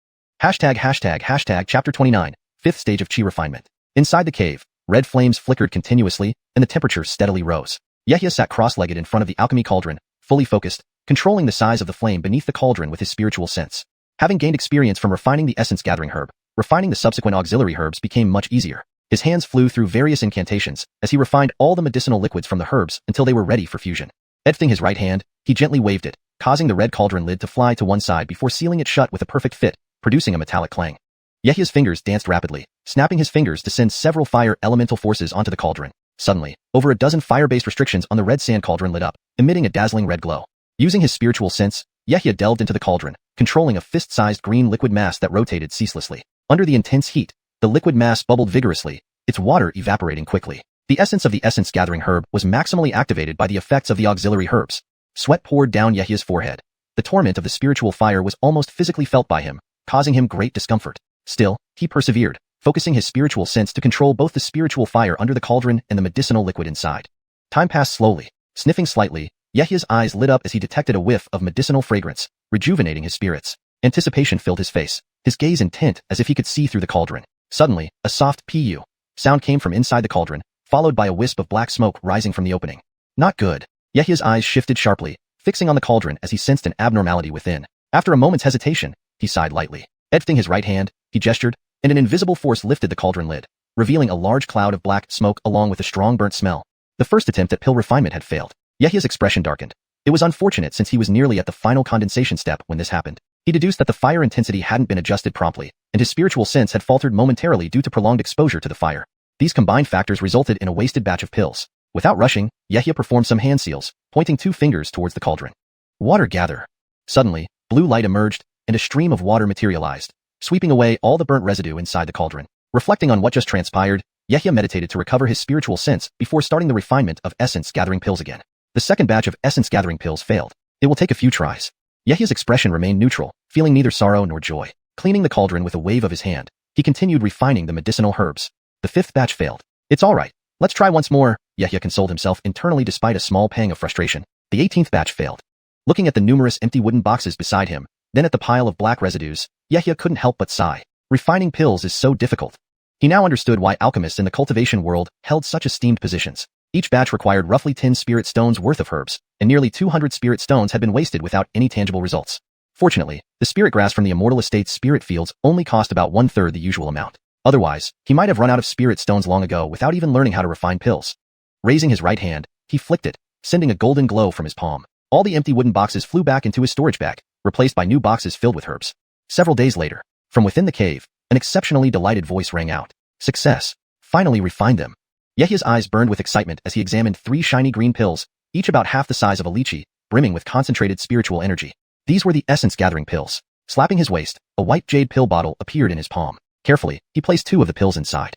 Chapter 29, 5th Stage of Chi Refinement. Inside the cave, red flames flickered continuously, and the temperature steadily rose. Yehia sat cross-legged in front of the alchemy cauldron, fully focused, controlling the size of the flame beneath the cauldron with his spiritual sense. Having gained experience from refining the essence-gathering herb, refining the subsequent auxiliary herbs became much easier. His hands flew through various incantations as he refined all the medicinal liquids from the herbs until they were ready for fusion. Lifting his right hand, he gently waved it, causing the red cauldron lid to fly to one side before sealing it shut with a perfect fit, producing a metallic clang. Yehia's fingers danced rapidly, snapping his fingers to send several fire elemental forces onto the cauldron. Suddenly, over a dozen fire-based restrictions on the red sand cauldron lit up, emitting a dazzling red glow. Using his spiritual sense, Yehia delved into the cauldron, controlling a fist-sized green liquid mass that rotated ceaselessly. Under the intense heat, the liquid mass bubbled vigorously, its water evaporating quickly. The essence of the essence-gathering herb was maximally activated by the effects of the auxiliary herbs. Sweat poured down Yehia's forehead. The torment of the spiritual fire was almost physically felt by him, causing him great discomfort. Still, he persevered, focusing his spiritual sense to control both the spiritual fire under the cauldron and the medicinal liquid inside. Time passed slowly. Sniffing slightly, Yehia's eyes lit up as he detected a whiff of medicinal fragrance, rejuvenating his spirits. Anticipation filled his face, his gaze intent as if he could see through the cauldron. Suddenly, a soft pu sound came from inside the cauldron, followed by a wisp of black smoke rising from the opening. Not good. Yehia's eyes shifted sharply, fixing on the cauldron as he sensed an abnormality within. After a moment's hesitation, he sighed lightly. Lifting his right hand, he gestured, and an invisible force lifted the cauldron lid, revealing a large cloud of black smoke along with a strong burnt smell. The first attempt at pill refinement had failed. Yehia's expression darkened. It was unfortunate since he was nearly at the final condensation step when this happened. He deduced that the fire intensity hadn't been adjusted promptly, and his spiritual sense had faltered momentarily due to prolonged exposure to the fire. These combined factors resulted in a wasted batch of pills. Without rushing, Yehia performed some hand seals, pointing 2 fingers towards the cauldron. Water gather. Suddenly, blue light emerged, and a stream of water materialized, sweeping away all the burnt residue inside the cauldron. Reflecting on what just transpired, Yehia meditated to recover his spiritual sense before starting the refinement of essence-gathering pills again. The second batch of essence-gathering pills failed. It will take a few tries. Yehia's expression remained neutral, feeling neither sorrow nor joy. Cleaning the cauldron with a wave of his hand, he continued refining the medicinal herbs. The 5th batch failed. It's all right. Let's try once more, Yehia consoled himself internally despite a small pang of frustration. The 18th batch failed. Looking at the numerous empty wooden boxes beside him, then at the pile of black residues, Yehia couldn't help but sigh. Refining pills is so difficult. He now understood why alchemists in the cultivation world held such esteemed positions. Each batch required roughly 10 spirit stones worth of herbs, and nearly 200 spirit stones had been wasted without any tangible results. Fortunately, the spirit grass from the Immortal Estate's spirit fields only cost about 1/3 the usual amount. Otherwise, he might have run out of spirit stones long ago without even learning how to refine pills. Raising his right hand, he flicked it, sending a golden glow from his palm. All the empty wooden boxes flew back into his storage bag, replaced by new boxes filled with herbs. Several days later, from within the cave, an exceptionally delighted voice rang out. Success! Finally refined them. Yehia's eyes burned with excitement as he examined 3 shiny green pills, each about half the size of a lychee, brimming with concentrated spiritual energy. These were the essence-gathering pills. Slapping his waist, a white jade pill bottle appeared in his palm. Carefully, he placed 2 of the pills inside.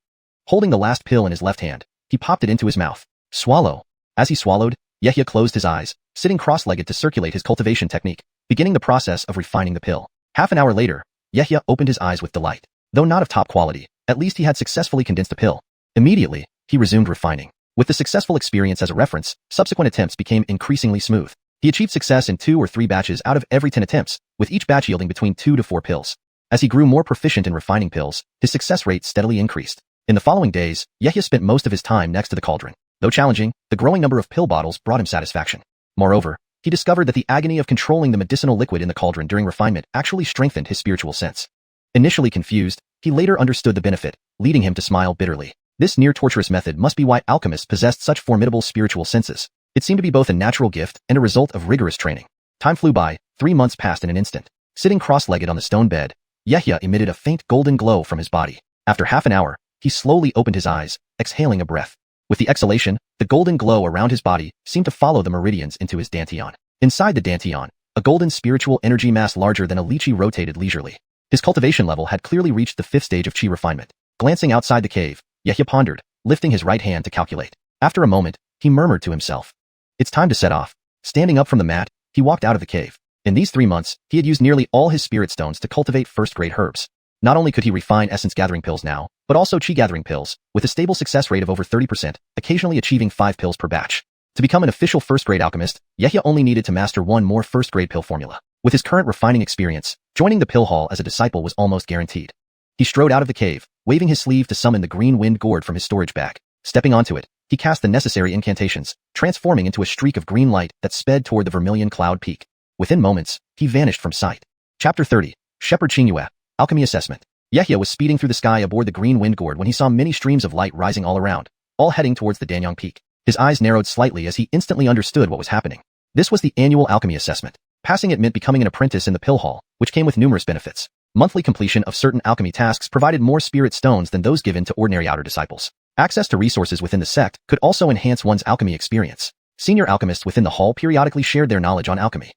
Holding the last pill in his left hand, he popped it into his mouth. Swallow. As he swallowed, Yehia closed his eyes, sitting cross-legged to circulate his cultivation technique, beginning the process of refining the pill. Half an hour later, Yehia opened his eyes with delight. Though not of top quality, at least he had successfully condensed the pill. Immediately, he resumed refining. With the successful experience as a reference, subsequent attempts became increasingly smooth. He achieved success in 2 or 3 batches out of every 10 attempts, with each batch yielding between 2 to 4 pills. As he grew more proficient in refining pills, his success rate steadily increased. In the following days, Yehia spent most of his time next to the cauldron. Though challenging, the growing number of pill bottles brought him satisfaction. Moreover, he discovered that the agony of controlling the medicinal liquid in the cauldron during refinement actually strengthened his spiritual sense. Initially confused, he later understood the benefit, leading him to smile bitterly. This near-torturous method must be why alchemists possessed such formidable spiritual senses. It seemed to be both a natural gift and a result of rigorous training. Time flew by, 3 months passed in an instant. Sitting cross-legged on the stone bed, Yehia emitted a faint golden glow from his body. After half an hour, he slowly opened his eyes, exhaling a breath. With the exhalation, the golden glow around his body seemed to follow the meridians into his dantian. Inside the dantian, a golden spiritual energy mass larger than a lychee rotated leisurely. His cultivation level had clearly reached the 5th stage of chi refinement. Glancing outside the cave, Yehia pondered, lifting his right hand to calculate. After a moment, he murmured to himself, "It's time to set off." Standing up from the mat, he walked out of the cave. In these 3 months, he had used nearly all his spirit stones to cultivate first-grade herbs. Not only could he refine essence-gathering pills now, but also chi-gathering pills, with a stable success rate of over 30%, occasionally achieving 5 pills per batch. To become an official first-grade alchemist, Yehia only needed to master 1 more first-grade pill formula. With his current refining experience, joining the pill hall as a disciple was almost guaranteed. He strode out of the cave, waving his sleeve to summon the green wind gourd from his storage bag. Stepping onto it, he cast the necessary incantations, transforming into a streak of green light that sped toward the vermilion cloud peak. Within moments, he vanished from sight. Chapter 30. Shepherd Xiuxian. Alchemy Assessment. Yehia was speeding through the sky aboard the green wind gourd when he saw many streams of light rising all around, all heading towards the Danyang Peak. His eyes narrowed slightly as he instantly understood what was happening. This was the annual alchemy assessment. Passing it meant becoming an apprentice in the pill hall, which came with numerous benefits. Monthly completion of certain alchemy tasks provided more spirit stones than those given to ordinary outer disciples. Access to resources within the sect could also enhance one's alchemy experience. Senior alchemists within the hall periodically shared their knowledge on alchemy.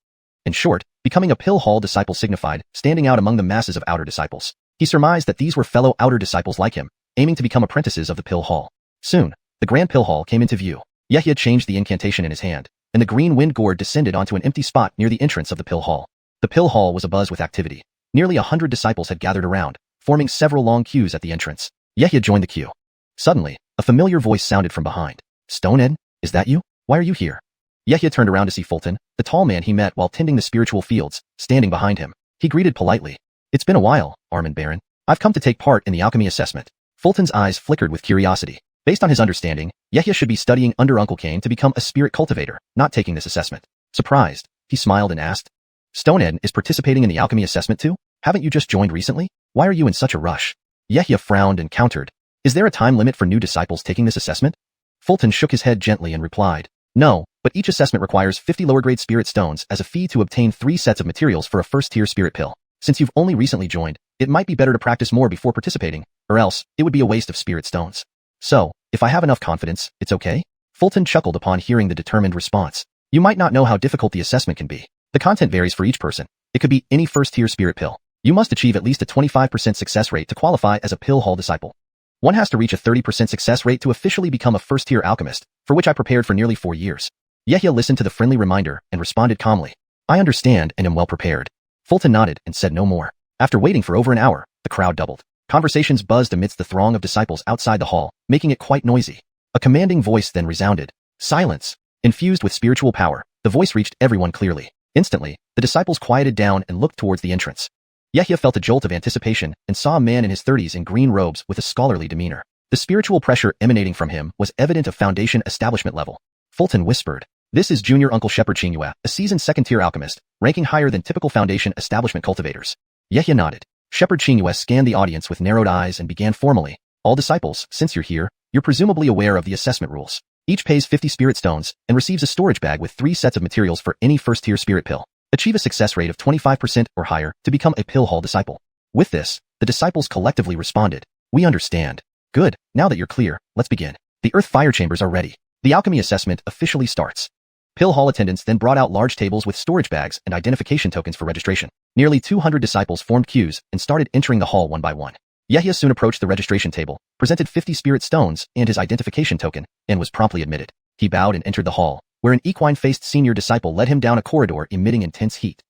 In short, becoming a pill hall disciple signified standing out among the masses of outer disciples. He surmised that these were fellow outer disciples like him, aiming to become apprentices of the pill hall. Soon, the grand pill hall came into view. Yehia changed the incantation in his hand, and the green wind gourd descended onto an empty spot near the entrance of the pill hall. The pill hall was abuzz with activity. Nearly 100 disciples had gathered around, forming several long queues at the entrance. Yehia joined the queue. Suddenly, a familiar voice sounded from behind. "Stoned, is that you? Why are you here?" Yehia turned around to see Fulton, the tall man he met while tending the spiritual fields, standing behind him. He greeted politely. "It's been a while, Armand Baron. I've come to take part in the alchemy assessment." Fulton's eyes flickered with curiosity. Based on his understanding, Yehia should be studying under Uncle Cain to become a spirit cultivator, not taking this assessment. Surprised, he smiled and asked, "Stoned is participating in the alchemy assessment too? Haven't you just joined recently? Why are you in such a rush?" Yehia frowned and countered, "Is there a time limit for new disciples taking this assessment?" Fulton shook his head gently and replied, "No, but each assessment requires 50 lower-grade spirit stones as a fee to obtain 3 sets of materials for a first-tier spirit pill. Since you've only recently joined, it might be better to practice more before participating, or else it would be a waste of spirit stones. So, if I have enough confidence, it's okay?" Fulton chuckled upon hearing the determined response. "You might not know how difficult the assessment can be. The content varies for each person. It could be any first-tier spirit pill. You must achieve at least a 25% success rate to qualify as a pill hall disciple. One has to reach a 30% success rate to officially become a first-tier alchemist, for which I prepared for nearly 4 years." Yehia listened to the friendly reminder and responded calmly, "I understand and am well prepared." Fulton nodded and said no more. After waiting for over an hour, the crowd doubled. Conversations buzzed amidst the throng of disciples outside the hall, making it quite noisy. A commanding voice then resounded. "Silence!" Infused with spiritual power, the voice reached everyone clearly. Instantly, the disciples quieted down and looked towards the entrance. Yehia felt a jolt of anticipation and saw a man in his 30s in green robes with a scholarly demeanor. The spiritual pressure emanating from him was evident of foundation establishment level. Fulton whispered, "This is Junior Uncle Shepherd Xiuxian, a seasoned second-tier alchemist, ranking higher than typical foundation establishment cultivators." Yehia nodded. Shepherd Xiuxian scanned the audience with narrowed eyes and began formally, "All disciples, since you're here, you're presumably aware of the assessment rules. Each pays 50 spirit stones and receives a storage bag with 3 sets of materials for any first-tier spirit pill. Achieve a success rate of 25% or higher to become a pill hall disciple." With this, the disciples collectively responded, "We understand. Good, now that you're clear, let's begin. The earth fire chambers are ready. The alchemy assessment officially starts." Pill hall attendants then brought out large tables with storage bags and identification tokens for registration. Nearly 200 disciples formed queues and started entering the hall one by one. Yehia soon approached the registration table, presented 50 spirit stones and his identification token, and was promptly admitted. He bowed and entered the hall, where an equine-faced senior disciple led him down a corridor emitting intense heat.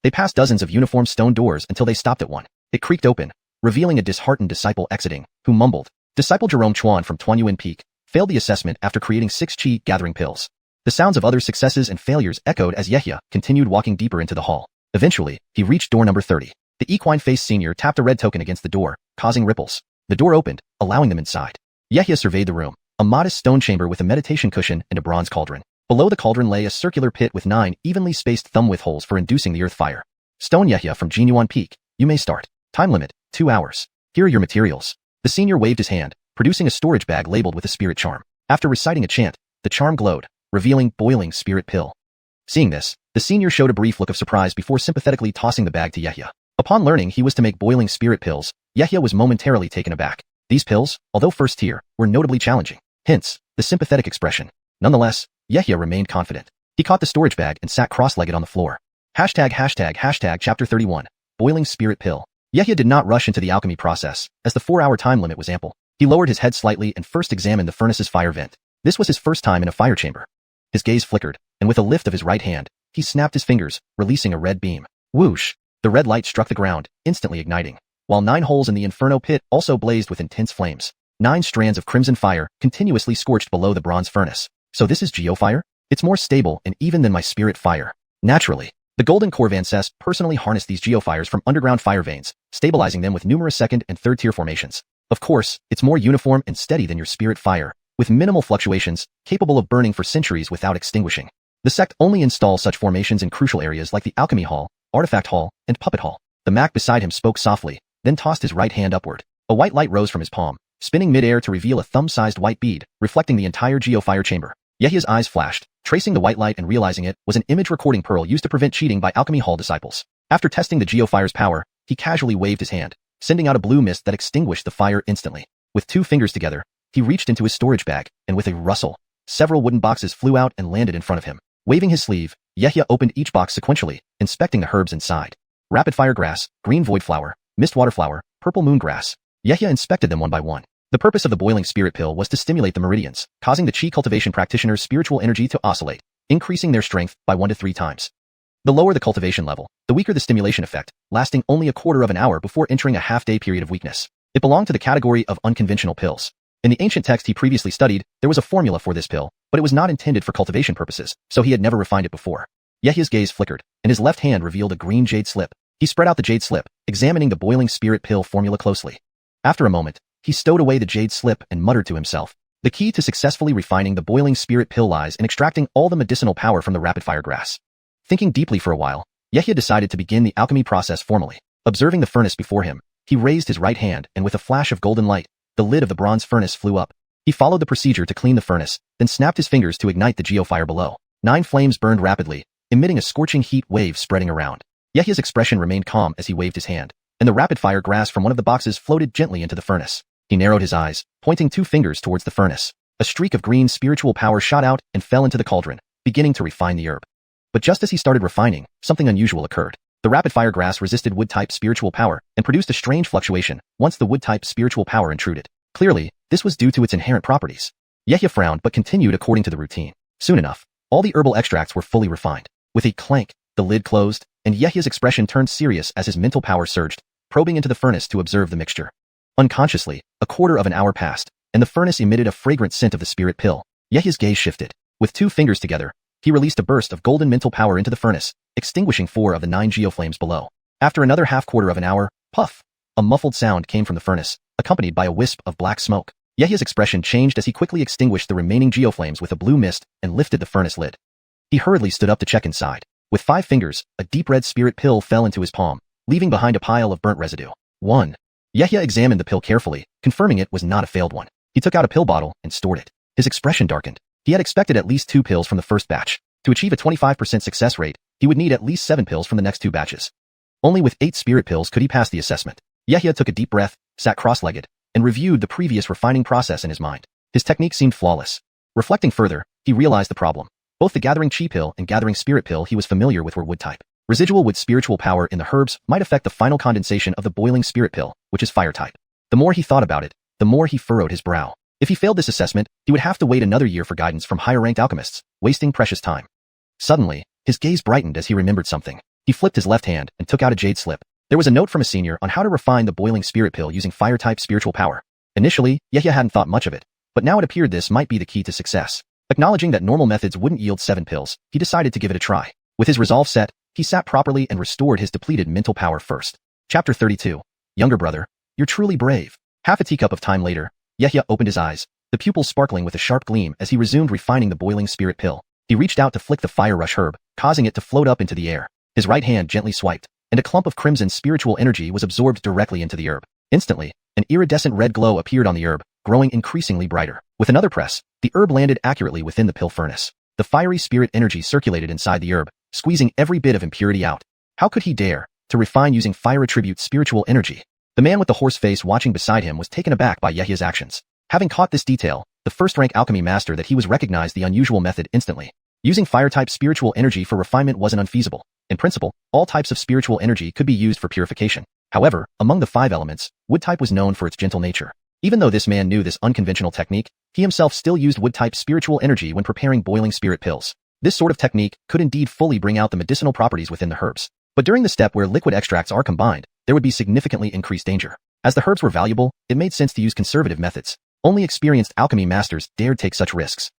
They passed dozens of uniform stone doors until they stopped at one. It creaked open, revealing a disheartened disciple exiting, who mumbled. Disciple Jerome Chuan from Tuanyuan Peak failed the assessment after creating 6 chi gathering pills. The sounds of other successes and failures echoed as Yehia continued walking deeper into the hall. Eventually, he reached door number 30. The equine-faced senior tapped a red token against the door, causing ripples. The door opened, allowing them inside. Yehia surveyed the room, a modest stone chamber with a meditation cushion and a bronze cauldron. Below the cauldron lay a circular pit with 9 evenly spaced thumb-width holes for inducing the earth fire. Stone Yehia from Jinyuan Peak, you may start. Time limit, 2 hours. Here are your materials. The senior waved his hand, producing a storage bag labeled with a spirit charm. After reciting a chant, the charm glowed, revealing boiling spirit pill. Seeing this, the senior showed a brief look of surprise before sympathetically tossing the bag to Yehia. Upon learning he was to make boiling spirit pills, Yehia was momentarily taken aback. These pills, although first tier, were notably challenging. Hence, the sympathetic expression. Nonetheless, Yehia remained confident. He caught the storage bag and sat cross-legged on the floor. Hashtag Chapter 31. Boiling Spirit Pill. Yehia did not rush into the alchemy process, as the 4-hour time limit was ample. He lowered his head slightly and first examined the furnace's fire vent. This was his first time in a fire chamber. His gaze flickered, and with a lift of his right hand, he snapped his fingers, releasing a red beam. Whoosh! The red light struck the ground, instantly igniting, while 9 holes in the inferno pit also blazed with intense flames. 9 strands of crimson fire continuously scorched below the bronze furnace. So this is geofire? It's more stable and even than my spirit fire. Naturally, the Golden Corvancess personally harnessed these geofires from underground fire veins, stabilizing them with numerous 2nd and 3rd tier formations. Of course, it's more uniform and steady than your spirit fire, with minimal fluctuations, capable of burning for centuries without extinguishing. The sect only installs such formations in crucial areas like the Alchemy Hall, Artifact Hall, and Puppet Hall. The Mac beside him spoke softly, then tossed his right hand upward. A white light rose from his palm, spinning mid-air to reveal a thumb-sized white bead, reflecting the entire geofire chamber. Yehia's eyes flashed, tracing the white light and realizing it was an image recording pearl used to prevent cheating by Alchemy Hall disciples. After testing the geofire's power, he casually waved his hand, sending out a blue mist that extinguished the fire instantly. With 2 fingers together, he reached into his storage bag, and with a rustle, several wooden boxes flew out and landed in front of him. Waving his sleeve, Yehia opened each box sequentially, inspecting the herbs inside. Rapid-fire grass, green void flower, mistwater flower, purple moon grass. Yehia inspected them one by one. The purpose of the boiling spirit pill was to stimulate the meridians, causing the chi cultivation practitioner's spiritual energy to oscillate, increasing their strength by 1 to 3 times. The lower the cultivation level, the weaker the stimulation effect, lasting only a quarter of an hour before entering a half-day period of weakness. It belonged to the category of unconventional pills. In the ancient text he previously studied, there was a formula for this pill, but it was not intended for cultivation purposes, so he had never refined it before. Yehia's gaze flickered, and his left hand revealed a green jade slip. He spread out the jade slip, examining the boiling spirit pill formula closely. After a moment, he stowed away the jade slip and muttered to himself. The key to successfully refining the boiling spirit pill lies in extracting all the medicinal power from the rapid-fire grass. Thinking deeply for a while, Yehia decided to begin the alchemy process formally. Observing the furnace before him, he raised his right hand and with a flash of golden light, the lid of the bronze furnace flew up. He followed the procedure to clean the furnace, then snapped his fingers to ignite the geofire below. 9 flames burned rapidly, emitting a scorching heat wave spreading around. Yehia's expression remained calm as he waved his hand, and the rapid-fire grass from one of the boxes floated gently into the furnace. He narrowed his eyes, pointing 2 fingers towards the furnace. A streak of green spiritual power shot out and fell into the cauldron, beginning to refine the herb. But just as he started refining, something unusual occurred. The rapid-fire grass resisted wood-type spiritual power and produced a strange fluctuation once the wood-type spiritual power intruded. Clearly, this was due to its inherent properties. Yehia frowned but continued according to the routine. Soon enough, all the herbal extracts were fully refined. With a clank, the lid closed, and Yehia's expression turned serious as his mental power surged, probing into the furnace to observe the mixture. Unconsciously, a quarter of an hour passed, and the furnace emitted a fragrant scent of the spirit pill. Yehia's gaze shifted. With 2 fingers together, he released a burst of golden mental power into the furnace, extinguishing 4 of the 9 geoflames below. After another half-quarter of an hour, puff! A muffled sound came from the furnace, accompanied by a wisp of black smoke. Yehia's expression changed as he quickly extinguished the remaining geoflames with a blue mist and lifted the furnace lid. He hurriedly stood up to check inside. With 5 fingers, a deep red spirit pill fell into his palm, leaving behind a pile of burnt residue. 1. Yehia examined the pill carefully, confirming it was not a failed one. He took out a pill bottle and stored it. His expression darkened. He had expected at least 2 pills from the first batch. To achieve a 25% success rate, he would need at least 7 pills from the next 2 batches. Only with 8 spirit pills could he pass the assessment. Yehia took a deep breath, sat cross-legged, and reviewed the previous refining process in his mind. His technique seemed flawless. Reflecting further, he realized the problem. Both the gathering chi pill and gathering spirit pill he was familiar with were wood type. Residual wood spiritual power in the herbs might affect the final condensation of the boiling spirit pill, which is fire type. The more he thought about it, the more he furrowed his brow. If he failed this assessment, he would have to wait another year for guidance from higher-ranked alchemists, wasting precious time. Suddenly, his gaze brightened as he remembered something. He flipped his left hand and took out a jade slip. There was a note from a senior on how to refine the boiling spirit pill using fire-type spiritual power. Initially, Yehia hadn't thought much of it, but now it appeared this might be the key to success. Acknowledging that normal methods wouldn't yield 7 pills, he decided to give it a try. With his resolve set, he sat properly and restored his depleted mental power first. Chapter 32. Younger brother, you're truly brave. Half a teacup of time later, Yehia opened his eyes, the pupils sparkling with a sharp gleam as he resumed refining the boiling spirit pill. He reached out to flick the fire rush herb, causing it to float up into the air. His right hand gently swiped, and a clump of crimson spiritual energy was absorbed directly into the herb. Instantly, an iridescent red glow appeared on the herb, growing increasingly brighter. With another press, the herb landed accurately within the pill furnace. The fiery spirit energy circulated inside the herb, squeezing every bit of impurity out. How could he dare to refine using fire attribute spiritual energy? The man with the horse face watching beside him was taken aback by Yehia's actions. Having caught this detail, the first-rank alchemy master that he was recognized the unusual method instantly. Using fire-type spiritual energy for refinement wasn't unfeasible. In principle, all types of spiritual energy could be used for purification. However, among the 5 elements, wood-type was known for its gentle nature. Even though this man knew this unconventional technique, he himself still used wood-type spiritual energy when preparing boiling spirit pills. This sort of technique could indeed fully bring out the medicinal properties within the herbs. But during the step where liquid extracts are combined, there would be significantly increased danger. As the herbs were valuable, it made sense to use conservative methods. Only experienced alchemy masters dared take such risks.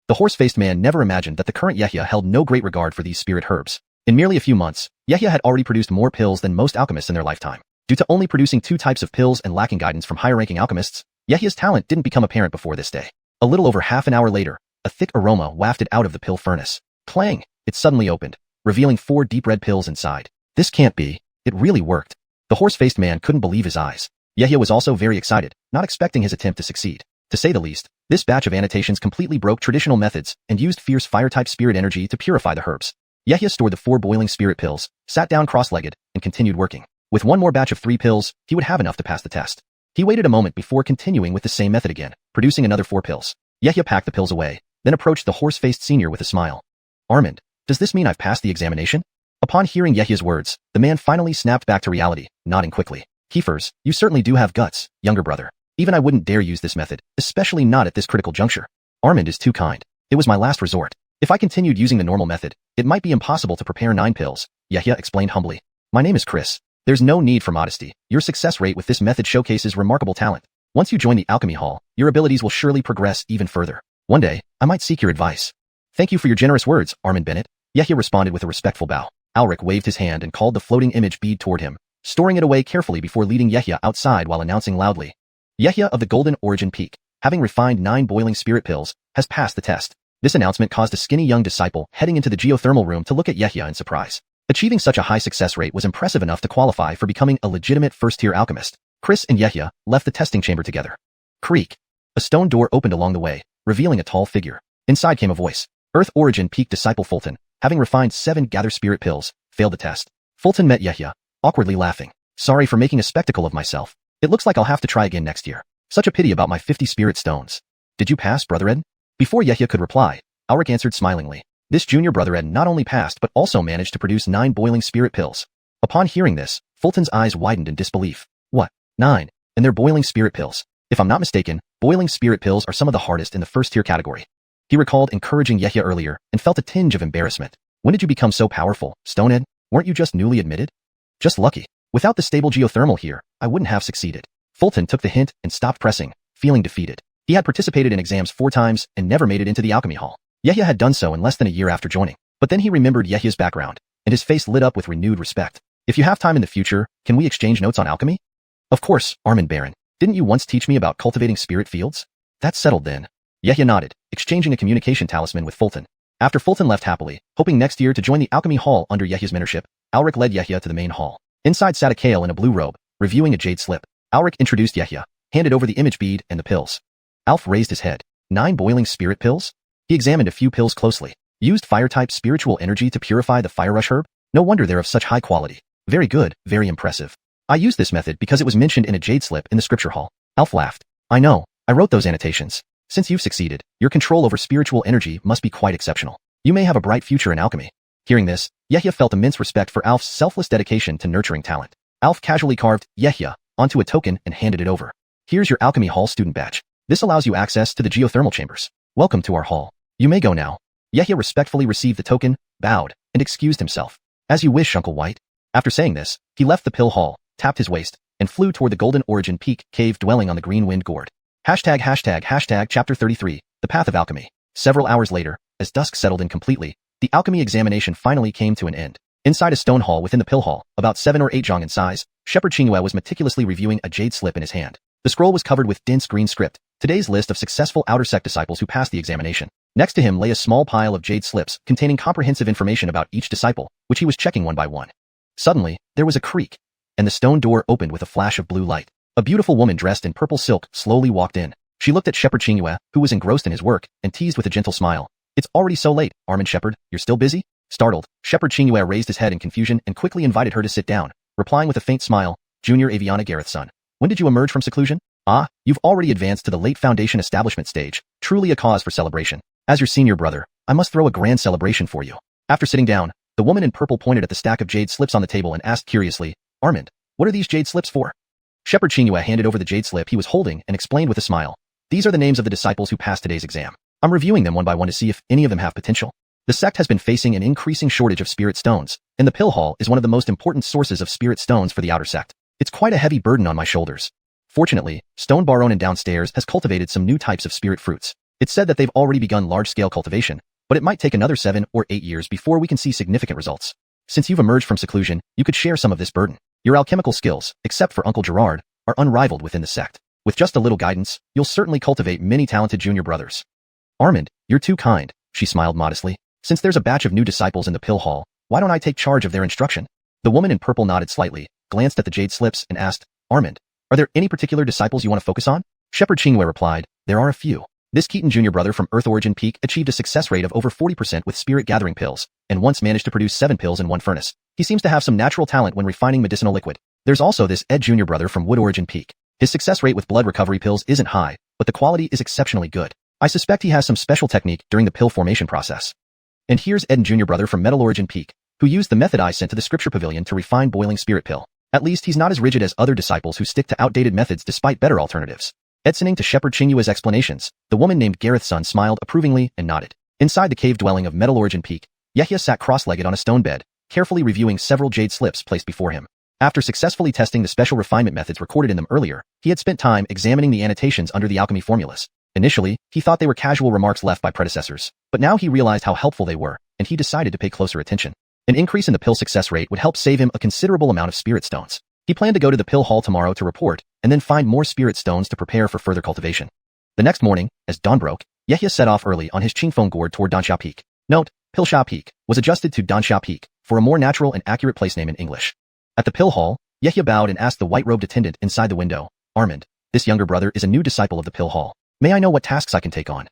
The horse-faced man never imagined that the current Yehia held no great regard for these spirit herbs. In merely a few months, Yehia had already produced more pills than most alchemists in their lifetime. Due to only producing 2 types of pills and lacking guidance from higher-ranking alchemists, Yehia's talent didn't become apparent before this day. A little over half an hour later, a thick aroma wafted out of the pill furnace. Clang! It suddenly opened, revealing 4 deep red pills inside. This can't be. It really worked. The horse-faced man couldn't believe his eyes. Yehia was also very excited, not expecting his attempt to succeed. To say the least, this batch of annotations completely broke traditional methods and used fierce fire-type spirit energy to purify the herbs. Yehia stored the 4 boiling spirit pills, sat down cross-legged, and continued working. With one more batch of 3 pills, he would have enough to pass the test. He waited a moment before continuing with the same method again, producing another 4 pills. Yehia packed the pills away, then approached the horse-faced senior with a smile. Armand, does this mean I've passed the examination? Upon hearing Yehia's words, the man finally snapped back to reality, nodding quickly. Keepers, you certainly do have guts, younger brother. Even I wouldn't dare use this method, especially not at this critical juncture. Armand is too kind. It was my last resort. If I continued using the normal method, it might be impossible to prepare 9 pills, Yehia explained humbly. My name is Chris. There's no need for modesty. Your success rate with this method showcases remarkable talent. Once you join the alchemy hall, your abilities will surely progress even further. One day, I might seek your advice. Thank you for your generous words, Armand Bennett. Yehia responded with a respectful bow. Alric waved his hand and called the floating image bead toward him, storing it away carefully before leading Yehia outside while announcing loudly. Yehia of the Golden Origin Peak, having refined 9 boiling spirit pills, has passed the test. This announcement caused a skinny young disciple heading into the geothermal room to look at Yehia in surprise. Achieving such a high success rate was impressive enough to qualify for becoming a legitimate first-tier alchemist. Chris and Yehia left the testing chamber together. Creak. A stone door opened along the way, revealing a tall figure. Inside came a voice. Earth Origin Peak disciple Fulton, having refined 7 gather spirit pills, failed the test. Fulton met Yehia, awkwardly laughing. Sorry for making a spectacle of myself. It looks like I'll have to try again next year. Such a pity about my 50 spirit stones. Did you pass, Brother Ed? Before Yehia could reply, Alric answered smilingly. This junior Brother Ed not only passed but also managed to produce 9 boiling spirit pills. Upon hearing this, Fulton's eyes widened in disbelief. What? 9? And they're boiling spirit pills. If I'm not mistaken, boiling spirit pills are some of the hardest in the first-tier category. He recalled encouraging Yehia earlier and felt a tinge of embarrassment. When did you become so powerful, Stonehead? Weren't you just newly admitted? Just lucky. Without the stable geothermal here, I wouldn't have succeeded. Fulton took the hint and stopped pressing, feeling defeated. He had participated in exams 4 times and never made it into the alchemy hall. Yehia had done so in less than a year after joining. But then he remembered Yehia's background, and his face lit up with renewed respect. If you have time in the future, can we exchange notes on alchemy? Of course, Armand Baron. Didn't you once teach me about cultivating spirit fields? That's settled then. Yehia nodded, exchanging a communication talisman with Fulton. After Fulton left happily, hoping next year to join the alchemy hall under Yehia's mentorship, Alric led Yehia to the main hall. Inside sat a Kale in a blue robe, reviewing a jade slip. Alric introduced Yehia, handed over the image bead and the pills. Alf raised his head. 9 boiling spirit pills? He examined a few pills closely. Used fire-type spiritual energy to purify the fire rush herb? No wonder they're of such high quality. Very good, very impressive. I used this method because it was mentioned in a jade slip in the scripture hall. Alf laughed. I know, I wrote those annotations. Since you've succeeded, your control over spiritual energy must be quite exceptional. You may have a bright future in alchemy. Hearing this, Yehia felt immense respect for Alf's selfless dedication to nurturing talent. Alf casually carved Yehia onto a token and handed it over. Here's your Alchemy Hall student badge. This allows you access to the geothermal chambers. Welcome to our hall. You may go now. Yehia respectfully received the token, bowed, and excused himself. As you wish, Uncle White. After saying this, he left the pill hall, tapped his waist, and flew toward the Golden Origin Peak cave dwelling on the Green Wind Gourd. ####Chapter 33, The Path of Alchemy. Several hours later, as dusk settled in completely, the alchemy examination finally came to an end. Inside a stone hall within the pill hall, about 7 or 8 zhang in size, Shepherd Qingyue was meticulously reviewing a jade slip in his hand. The scroll was covered with dense green script, today's list of successful outer sect disciples who passed the examination. Next to him lay a small pile of jade slips containing comprehensive information about each disciple, which he was checking one by one. Suddenly, there was a creak, and the stone door opened with a flash of blue light. A beautiful woman dressed in purple silk slowly walked in. She looked at Shepherd Qingyue, who was engrossed in his work, and teased with a gentle smile. It's already so late, Armand Shepherd, you're still busy? Startled, Shepherd Qingyue raised his head in confusion and quickly invited her to sit down, replying with a faint smile, Junior Aviana Gareth's son. When did you emerge from seclusion? Ah, you've already advanced to the late foundation establishment stage, truly a cause for celebration. As your senior brother, I must throw a grand celebration for you. After sitting down, the woman in purple pointed at the stack of jade slips on the table and asked curiously, Armand, what are these jade slips for? Shepherd Qingyue handed over the jade slip he was holding and explained with a smile. These are the names of the disciples who passed today's exam. I'm reviewing them one by one to see if any of them have potential. The sect has been facing an increasing shortage of spirit stones, and the pill hall is one of the most important sources of spirit stones for the outer sect. It's quite a heavy burden on my shoulders. Fortunately, Stone Baronin downstairs has cultivated some new types of spirit fruits. It's said that they've already begun large-scale cultivation, but it might take another 7 or 8 years before we can see significant results. Since you've emerged from seclusion, you could share some of this burden. Your alchemical skills, except for Uncle Gerard, are unrivaled within the sect. With just a little guidance, you'll certainly cultivate many talented junior brothers. Armand, you're too kind, she smiled modestly. Since there's a batch of new disciples in the pill hall, why don't I take charge of their instruction? The woman in purple nodded slightly, glanced at the jade slips, and asked, Armand, are there any particular disciples you want to focus on? Shepherd Qingyue replied, there are a few. This Keaton junior brother from Earth Origin Peak achieved a success rate of over 40% with spirit gathering pills, and once managed to produce 7 pills in one furnace. He seems to have some natural talent when refining medicinal liquid. There's also this Ed junior brother from Wood Origin Peak. His success rate with blood recovery pills isn't high, but the quality is exceptionally good. I suspect he has some special technique during the pill formation process. And here's Ed junior brother from Metal Origin Peak, who used the method I sent to the scripture pavilion to refine boiling spirit pill. At least he's not as rigid as other disciples who stick to outdated methods despite better alternatives. Listening to Shepherd Qingyue's explanations, the woman named Gareth's son smiled approvingly and nodded. Inside the cave dwelling of Metal Origin Peak, Yehia sat cross-legged on a stone bed, carefully reviewing several jade slips placed before him. After successfully testing the special refinement methods recorded in them earlier, he had spent time examining the annotations under the alchemy formulas. Initially, he thought they were casual remarks left by predecessors, but now he realized how helpful they were, and he decided to pay closer attention. An increase in the pill success rate would help save him a considerable amount of spirit stones. He planned to go to the pill hall tomorrow to report, and then find more spirit stones to prepare for further cultivation. The next morning, as dawn broke, Yehia set off early on his Qingfeng gourd toward Dansha Peak. Note, Pilsha Peak was adjusted to Dansha Peak for a more natural and accurate place name in English. At the pill hall, Yehia bowed and asked the white-robed attendant inside the window, Armand, this younger brother is a new disciple of the pill hall. May I know what tasks I can take on?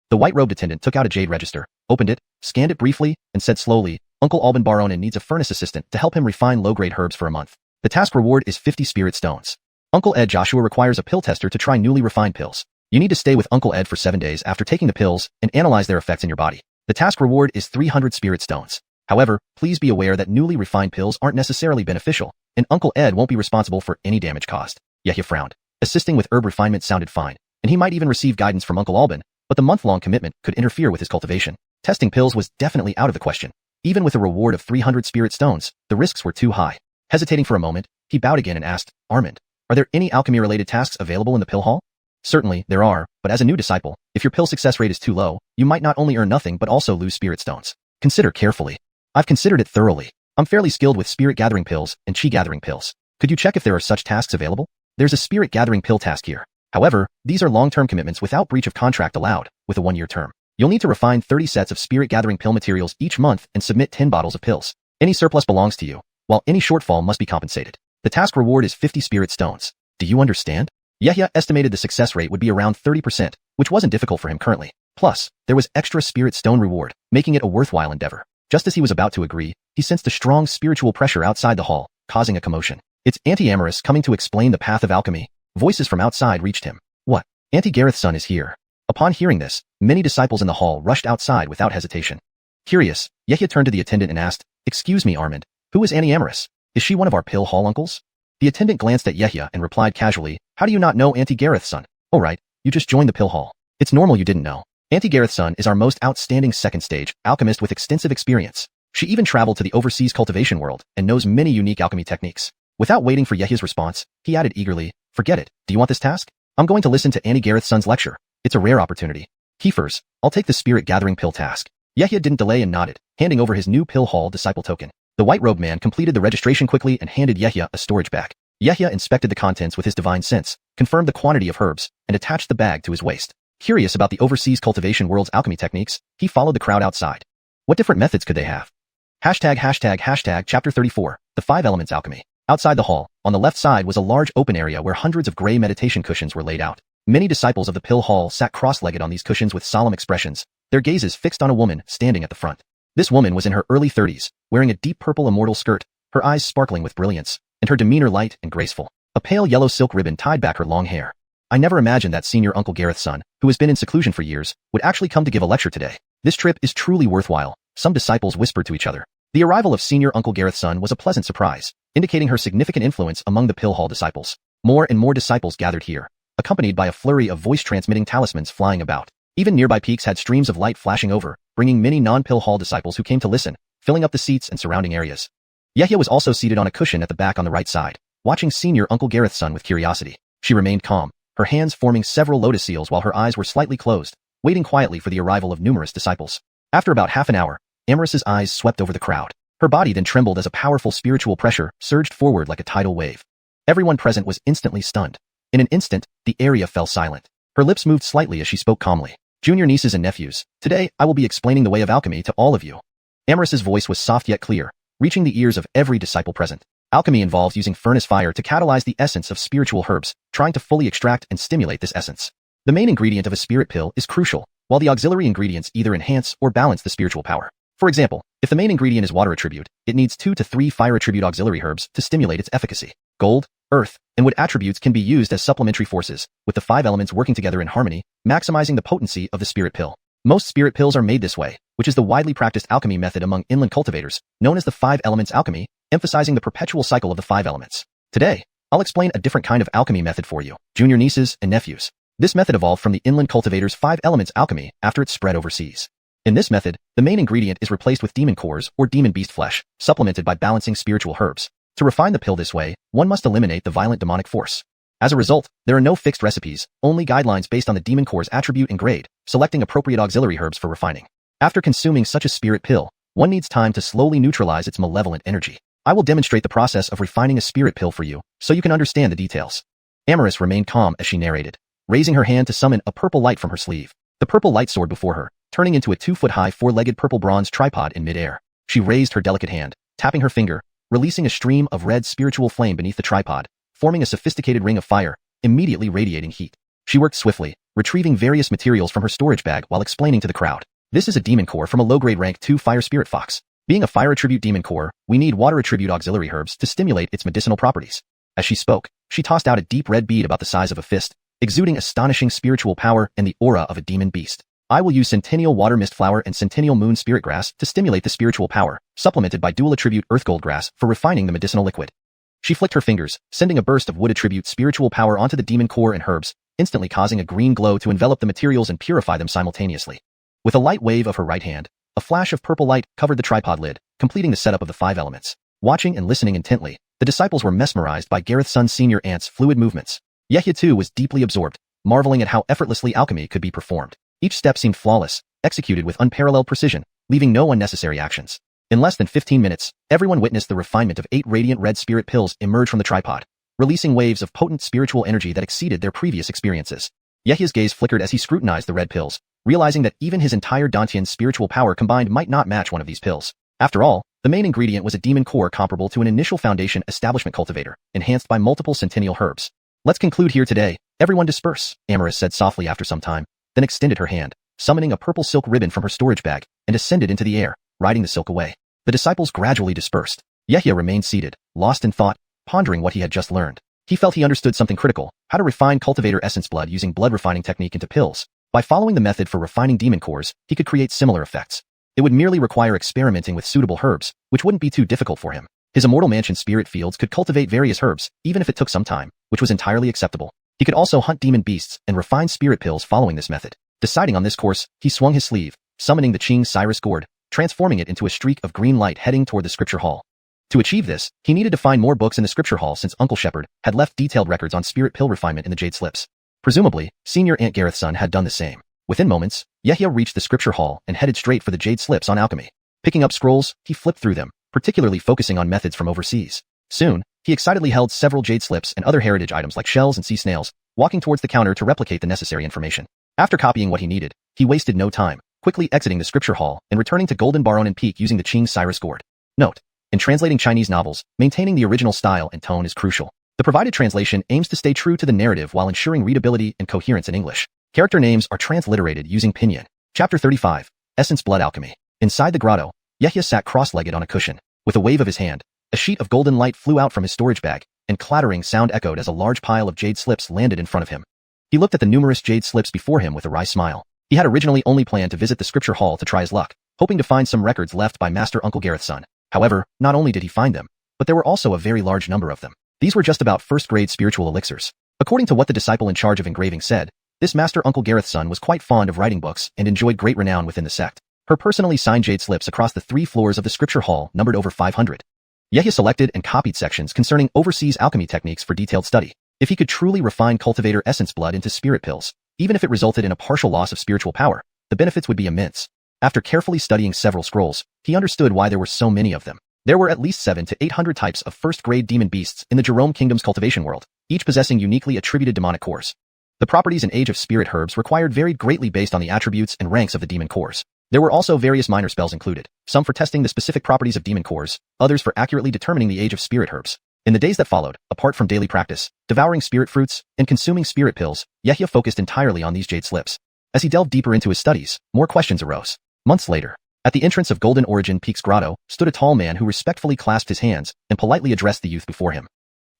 The white-robed attendant took out a jade register, opened it, scanned it briefly, and said slowly, Uncle Alban Baronin needs a furnace assistant to help him refine low-grade herbs for a month. The task reward is 50 spirit stones. Uncle Ed Joshua requires a pill tester to try newly refined pills. You need to stay with Uncle Ed for 7 days after taking the pills and analyze their effects in your body. The task reward is 300 spirit stones. However, please be aware that newly refined pills aren't necessarily beneficial, and Uncle Ed won't be responsible for any damage caused. Yehia frowned. Assisting with herb refinement sounded fine, and he might even receive guidance from Uncle Alban, but the month-long commitment could interfere with his cultivation. Testing pills was definitely out of the question. Even with a reward of 300 spirit stones, the risks were too high. Hesitating for a moment, he bowed again and asked, Armand, are there any alchemy-related tasks available in the pill hall? Certainly, there are, but as a new disciple, if your pill success rate is too low, you might not only earn nothing but also lose spirit stones. Consider carefully. I've considered it thoroughly. I'm fairly skilled with spirit gathering pills and chi gathering pills. Could you check if there are such tasks available? There's a spirit gathering pill task here. However, these are long-term commitments without breach of contract allowed, with a 1-year term. You'll need to refine 30 sets of spirit gathering pill materials each month and submit 10 bottles of pills. Any surplus belongs to you, while any shortfall must be compensated. The task reward is 50 spirit stones. Do you understand? Yehia estimated the success rate would be around 30%, which wasn't difficult for him currently. Plus, there was extra spirit stone reward, making it a worthwhile endeavor. Just as he was about to agree, he sensed a strong spiritual pressure outside the hall, causing a commotion. It's Auntie Amaris coming to explain the path of alchemy. Voices from outside reached him. What? Auntie Gareth's son is here. Upon hearing this, many disciples in the hall rushed outside without hesitation. Curious, Yehia turned to the attendant and asked, Excuse me, Armand, who is Auntie Amaris? Is she one of our pill hall uncles? The attendant glanced at Yehia and replied casually, How do you not know Auntie Gareth's son? Oh right, you just joined the pill hall. It's normal you didn't know. Auntie Gareth's son is our most outstanding second stage alchemist with extensive experience. She even traveled to the overseas cultivation world and knows many unique alchemy techniques. Without waiting for Yehya's response, he added eagerly, forget it, do you want this task? I'm going to listen to Auntie Gareth's son's lecture. It's a rare opportunity. Keepers, I'll take the spirit gathering pill task. Yehya didn't delay and nodded, handing over his new pill hall disciple token. The white-robed man completed the registration quickly and handed Yehya a storage bag. Yehya inspected the contents with his divine sense, confirmed the quantity of herbs, and attached the bag to his waist. Curious about the overseas cultivation world's alchemy techniques, he followed the crowd outside. What different methods could they have? Hashtag chapter 34, the 5 elements alchemy. Outside the hall, on the left side was a large open area where hundreds of gray meditation cushions were laid out. Many disciples of the pill hall sat cross-legged on these cushions with solemn expressions, their gazes fixed on a woman standing at the front. This woman was in her early 30s, wearing a deep purple immortal skirt, her eyes sparkling with brilliance, and her demeanor light and graceful. A pale yellow silk ribbon tied back her long hair. I never imagined that senior Uncle Gareth's son, who has been in seclusion for years, would actually come to give a lecture today. This trip is truly worthwhile, some disciples whispered to each other. The arrival of senior Uncle Gareth's son was a pleasant surprise, indicating her significant influence among the pill hall disciples. More and more disciples gathered here, accompanied by a flurry of voice-transmitting talismans flying about. Even nearby peaks had streams of light flashing over, bringing many non-pill hall disciples who came to listen, filling up the seats and surrounding areas. Yehya was also seated on a cushion at the back on the right side, watching senior Uncle Gareth's son with curiosity. She remained calm, her hands forming several lotus seals while her eyes were slightly closed, waiting quietly for the arrival of numerous disciples. After about half an hour, Amaris's eyes swept over the crowd. Her body then trembled as a powerful spiritual pressure surged forward like a tidal wave. Everyone present was instantly stunned. In an instant, the area fell silent. Her lips moved slightly as she spoke calmly. Junior nieces and nephews, today I will be explaining the way of alchemy to all of you. Amaris's voice was soft yet clear, reaching the ears of every disciple present. Alchemy involves using furnace fire to catalyze the essence of spiritual herbs, trying to fully extract and stimulate this essence. The main ingredient of a spirit pill is crucial, while the auxiliary ingredients either enhance or balance the spiritual power. For example, if the main ingredient is water attribute, it needs 2 to 3 fire attribute auxiliary herbs to stimulate its efficacy. Gold, earth, and wood attributes can be used as supplementary forces, with the 5 elements working together in harmony, maximizing the potency of the spirit pill. Most spirit pills are made this way, which is the widely practiced alchemy method among inland cultivators, known as the 5 elements alchemy, emphasizing the perpetual cycle of the 5 elements. Today, I'll explain a different kind of alchemy method for you, junior nieces and nephews. This method evolved from the inland cultivators' 5 elements alchemy after it spread overseas. In this method, the main ingredient is replaced with demon cores or demon beast flesh, supplemented by balancing spiritual herbs. To refine the pill this way, one must eliminate the violent demonic force. As a result, there are no fixed recipes, only guidelines based on the demon core's attribute and grade, selecting appropriate auxiliary herbs for refining. After consuming such a spirit pill, one needs time to slowly neutralize its malevolent energy. I will demonstrate the process of refining a spirit pill for you, so you can understand the details. Amaris remained calm as she narrated, raising her hand to summon a purple light from her sleeve. The purple light soared before her, turning into a 2-foot-high 4-legged purple bronze tripod in midair. She raised her delicate hand, tapping her finger, releasing a stream of red spiritual flame beneath the tripod, forming a sophisticated ring of fire, immediately radiating heat. She worked swiftly, retrieving various materials from her storage bag while explaining to the crowd. This is a demon core from a low-grade rank 2 fire spirit fox. Being a fire attribute demon core, we need water attribute auxiliary herbs to stimulate its medicinal properties. As she spoke, she tossed out a deep red bead about the size of a fist, exuding astonishing spiritual power and the aura of a demon beast. I will use Centennial Water Mist Flower and Centennial Moon Spirit Grass to stimulate the spiritual power, supplemented by dual attribute Earth Gold Grass for refining the medicinal liquid. She flicked her fingers, sending a burst of wood attribute spiritual power onto the demon core and herbs, instantly causing a green glow to envelop the materials and purify them simultaneously. With a light wave of her right hand, a flash of purple light covered the tripod lid, completing the setup of the 5 elements. Watching and listening intently, the disciples were mesmerized by Gareth's son senior aunt's fluid movements. Yehya too was deeply absorbed, marveling at how effortlessly alchemy could be performed. Each step seemed flawless, executed with unparalleled precision, leaving no unnecessary actions. In less than 15 minutes, everyone witnessed the refinement of 8 radiant red spirit pills emerge from the tripod, releasing waves of potent spiritual energy that exceeded their previous experiences. Yehya's gaze flickered as he scrutinized the red pills, realizing that even his entire Dantian's spiritual power combined might not match one of these pills. After all, the main ingredient was a demon core comparable to an initial foundation establishment cultivator, enhanced by multiple centennial herbs. Let's conclude here today. Everyone disperse, Amaris said softly after some time, then extended her hand, summoning a purple silk ribbon from her storage bag, and ascended into the air, riding the silk away. The disciples gradually dispersed. Yehya remained seated, lost in thought, pondering what he had just learned. He felt he understood something critical, how to refine cultivator essence blood using blood refining technique into pills. By following the method for refining demon cores, he could create similar effects. It would merely require experimenting with suitable herbs, which wouldn't be too difficult for him. His immortal mansion spirit fields could cultivate various herbs, even if it took some time, which was entirely acceptable. He could also hunt demon beasts and refine spirit pills following this method. Deciding on this course, he swung his sleeve, summoning the xiuxian gourd, transforming it into a streak of green light heading toward the scripture hall. To achieve this, he needed to find more books in the scripture hall since Uncle Shepherd had left detailed records on spirit pill refinement in the jade slips. Presumably, Senior Aunt Gareth's son had done the same. Within moments, Yehia reached the scripture hall and headed straight for the jade slips on alchemy. Picking up scrolls, he flipped through them, particularly focusing on methods from overseas. Soon, he excitedly held several jade slips and other heritage items like shells and sea snails, walking towards the counter to replicate the necessary information. After copying what he needed, he wasted no time, quickly exiting the scripture hall and returning to Golden Baron and Peak using the xiuxian gourd. Note: in translating Chinese novels, maintaining the original style and tone is crucial. The provided translation aims to stay true to the narrative while ensuring readability and coherence in English. Character names are transliterated using pinyin. Chapter 35. Essence Blood Alchemy. Inside the grotto, Yehia sat cross-legged on a cushion. With a wave of his hand, a sheet of golden light flew out from his storage bag, and clattering sound echoed as a large pile of jade slips landed in front of him. He looked at the numerous jade slips before him with a wry smile. He had originally only planned to visit the scripture hall to try his luck, hoping to find some records left by Master Uncle Gareth's son. However, not only did he find them, but there were also a very large number of them. These were just about first-grade spiritual elixirs. According to what the disciple in charge of engraving said, this Master Uncle Gareth's son was quite fond of writing books and enjoyed great renown within the sect. Her personally signed jade slips across the 3 floors of the scripture hall numbered over 500. Yehia selected and copied sections concerning overseas alchemy techniques for detailed study. If he could truly refine cultivator essence blood into spirit pills, even if it resulted in a partial loss of spiritual power, the benefits would be immense. After carefully studying several scrolls, he understood why there were so many of them. There were at least 700 to 800 types of first-grade demon beasts in the Jerome Kingdom's cultivation world, each possessing uniquely attributed demonic cores. The properties and age of spirit herbs required varied greatly based on the attributes and ranks of the demon cores. There were also various minor spells included, some for testing the specific properties of demon cores, others for accurately determining the age of spirit herbs. In the days that followed, apart from daily practice, devouring spirit fruits, and consuming spirit pills, Yehia focused entirely on these jade slips. As he delved deeper into his studies, more questions arose. Months later, at the entrance of Golden Origin Peak's grotto, stood a tall man who respectfully clasped his hands and politely addressed the youth before him.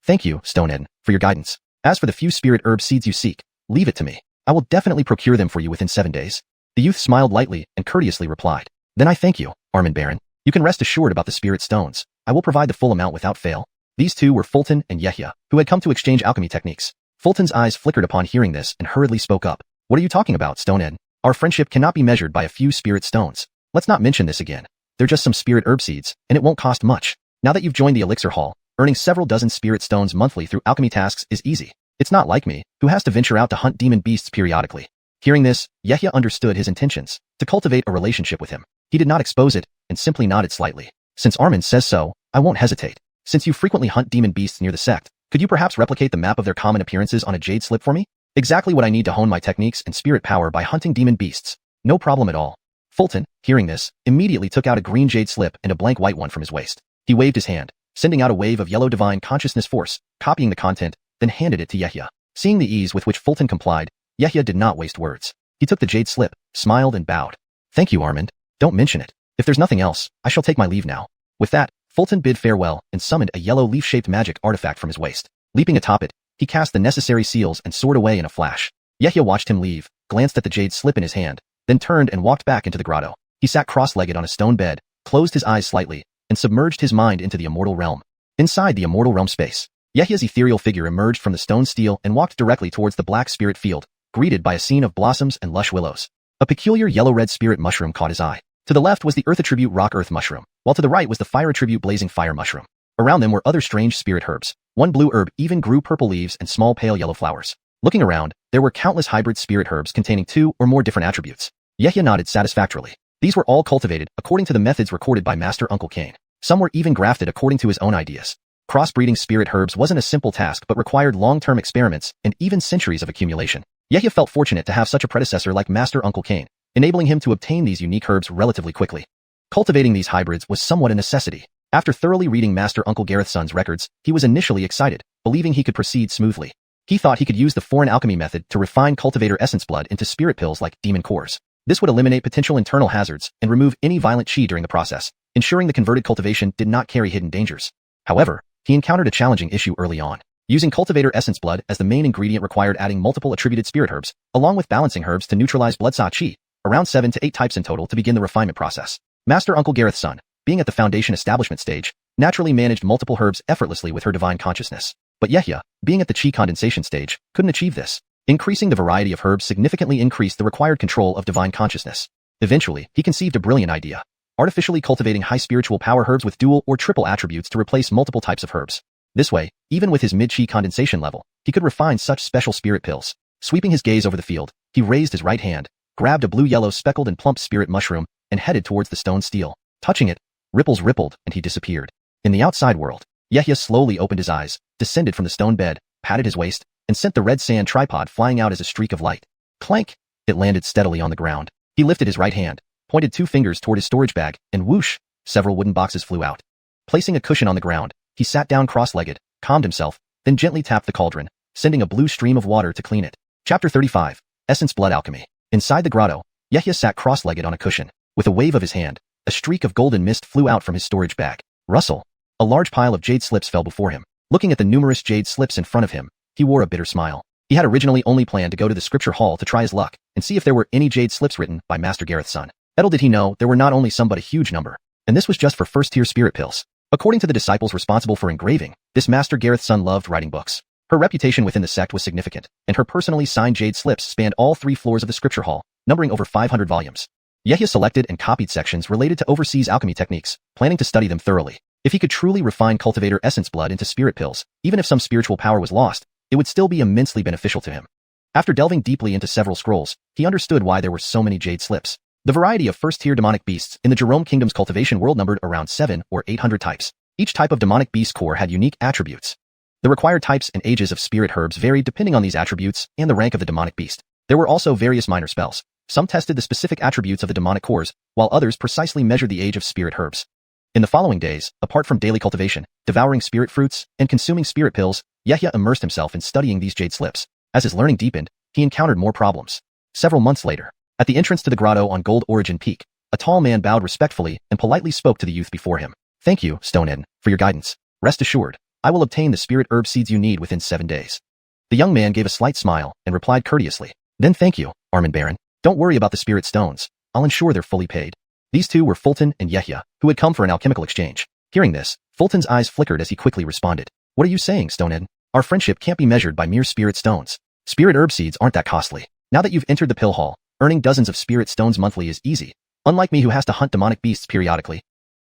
Thank you, Stone Eden, for your guidance. As for the few spirit herb seeds you seek, leave it to me. I will definitely procure them for you within 7 days. The youth smiled lightly and courteously replied. Then I thank you, Armand Baron. You can rest assured about the spirit stones. I will provide the full amount without fail. These two were Fulton and Yehia, who had come to exchange alchemy techniques. Fulton's eyes flickered upon hearing this and hurriedly spoke up. What are you talking about, Stone Eden? Our friendship cannot be measured by a few spirit stones. Let's not mention this again. They're just some spirit herb seeds, and it won't cost much. Now that you've joined the elixir hall, earning several dozen spirit stones monthly through alchemy tasks is easy. It's not like me, who has to venture out to hunt demon beasts periodically. Hearing this, Yehia understood his intentions, to cultivate a relationship with him. He did not expose it, and simply nodded slightly. Since Armand says so, I won't hesitate. Since you frequently hunt demon beasts near the sect, could you perhaps replicate the map of their common appearances on a jade slip for me? Exactly what I need to hone my techniques and spirit power by hunting demon beasts. No problem at all. Fulton, hearing this, immediately took out a green jade slip and a blank white one from his waist. He waved his hand, sending out a wave of yellow divine consciousness force, copying the content, then handed it to Yehia. Seeing the ease with which Fulton complied, Yehia did not waste words. He took the jade slip, smiled and bowed. Thank you, Armand. Don't mention it. If there's nothing else, I shall take my leave now. With that, Fulton bid farewell and summoned a yellow leaf-shaped magic artifact from his waist. Leaping atop it, he cast the necessary seals and soared away in a flash. Yehia watched him leave, glanced at the jade slip in his hand, then turned and walked back into the grotto. He sat cross-legged on a stone bed, closed his eyes slightly, and submerged his mind into the immortal realm. Inside the immortal realm space, Yehia's ethereal figure emerged from the stone steel and walked directly towards the black spirit field, greeted by a scene of blossoms and lush willows. A peculiar yellow-red spirit mushroom caught his eye. To the left was the earth attribute rock earth mushroom, while to the right was the fire attribute blazing fire mushroom. Around them were other strange spirit herbs. One blue herb even grew purple leaves and small pale yellow flowers. Looking around, there were countless hybrid spirit herbs containing 2 or more different attributes. Yehia nodded satisfactorily. These were all cultivated according to the methods recorded by Master Uncle Cain. Some were even grafted according to his own ideas. Crossbreeding spirit herbs wasn't a simple task but required long-term experiments and even centuries of accumulation. Yehia felt fortunate to have such a predecessor like Master Uncle Cain, enabling him to obtain these unique herbs relatively quickly. Cultivating these hybrids was somewhat a necessity. After thoroughly reading Master Uncle Gareth's son's records, he was initially excited, believing he could proceed smoothly. He thought he could use the foreign alchemy method to refine cultivator essence blood into spirit pills like demon cores. This would eliminate potential internal hazards and remove any violent chi during the process, ensuring the converted cultivation did not carry hidden dangers. However, he encountered a challenging issue early on. Using cultivator essence blood as the main ingredient required adding multiple attributed spirit herbs, along with balancing herbs to neutralize blood sa chi, around 7 to 8 types in total to begin the refinement process. Master Uncle Gareth's son, being at the foundation establishment stage, naturally managed multiple herbs effortlessly with her divine consciousness. But Yehia, being at the chi condensation stage, couldn't achieve this. Increasing the variety of herbs significantly increased the required control of divine consciousness. Eventually, he conceived a brilliant idea: artificially cultivating high spiritual power herbs with dual or triple attributes to replace multiple types of herbs. This way, even with his mid-chi condensation level, he could refine such special spirit pills. Sweeping his gaze over the field, he raised his right hand, grabbed a blue-yellow speckled and plump spirit mushroom, and headed towards the stone steel. Touching it, ripples rippled, and he disappeared. In the outside world, Yehia slowly opened his eyes, descended from the stone bed, patted his waist, and sent the red sand tripod flying out as a streak of light. Clank! It landed steadily on the ground. He lifted his right hand, pointed 2 fingers toward his storage bag, and whoosh! Several wooden boxes flew out. Placing a cushion on the ground, he sat down cross-legged, calmed himself, then gently tapped the cauldron, sending a blue stream of water to clean it. Chapter 35. Essence Blood Alchemy. Inside the grotto, Yehia sat cross-legged on a cushion. With a wave of his hand, a streak of golden mist flew out from his storage bag. Rustle! A large pile of jade slips fell before him. Looking at the numerous jade slips in front of him, he wore a bitter smile. He had originally only planned to go to the scripture hall to try his luck and see if there were any jade slips written by Master Gareth's son. Little did he know there were not only some but a huge number. And this was just for first-tier spirit pills. According to the disciples responsible for engraving, this Master Gareth's son loved writing books. Her reputation within the sect was significant, and her personally signed jade slips spanned all 3 floors of the scripture hall, numbering over 500 volumes. Yehia selected and copied sections related to overseas alchemy techniques, planning to study them thoroughly. If he could truly refine cultivator essence blood into spirit pills, even if some spiritual power was lost, it would still be immensely beneficial to him. After delving deeply into several scrolls, he understood why there were so many jade slips. The variety of first-tier demonic beasts in the Jerome Kingdom's cultivation world numbered around 700 or 800 types. Each type of demonic beast core had unique attributes. The required types and ages of spirit herbs varied depending on these attributes and the rank of the demonic beast. There were also various minor spells. Some tested the specific attributes of the demonic cores, while others precisely measured the age of spirit herbs. In the following days, apart from daily cultivation, devouring spirit fruits, and consuming spirit pills, Yehia immersed himself in studying these jade slips. As his learning deepened, he encountered more problems. Several months later, at the entrance to the grotto on Gold Origin Peak, a tall man bowed respectfully and politely spoke to the youth before him. Thank you, Stone Eden, for your guidance. Rest assured, I will obtain the spirit herb seeds you need within 7 days. The young man gave a slight smile and replied courteously. Then thank you, Armin Baron. Don't worry about the spirit stones. I'll ensure they're fully paid. These two were Fulton and Yehia, who had come for an alchemical exchange. Hearing this, Fulton's eyes flickered as he quickly responded. What are you saying, Stone Eden? Our friendship can't be measured by mere spirit stones. Spirit herb seeds aren't that costly. Now that you've entered the pill hall, earning dozens of spirit stones monthly is easy, unlike me who has to hunt demonic beasts periodically.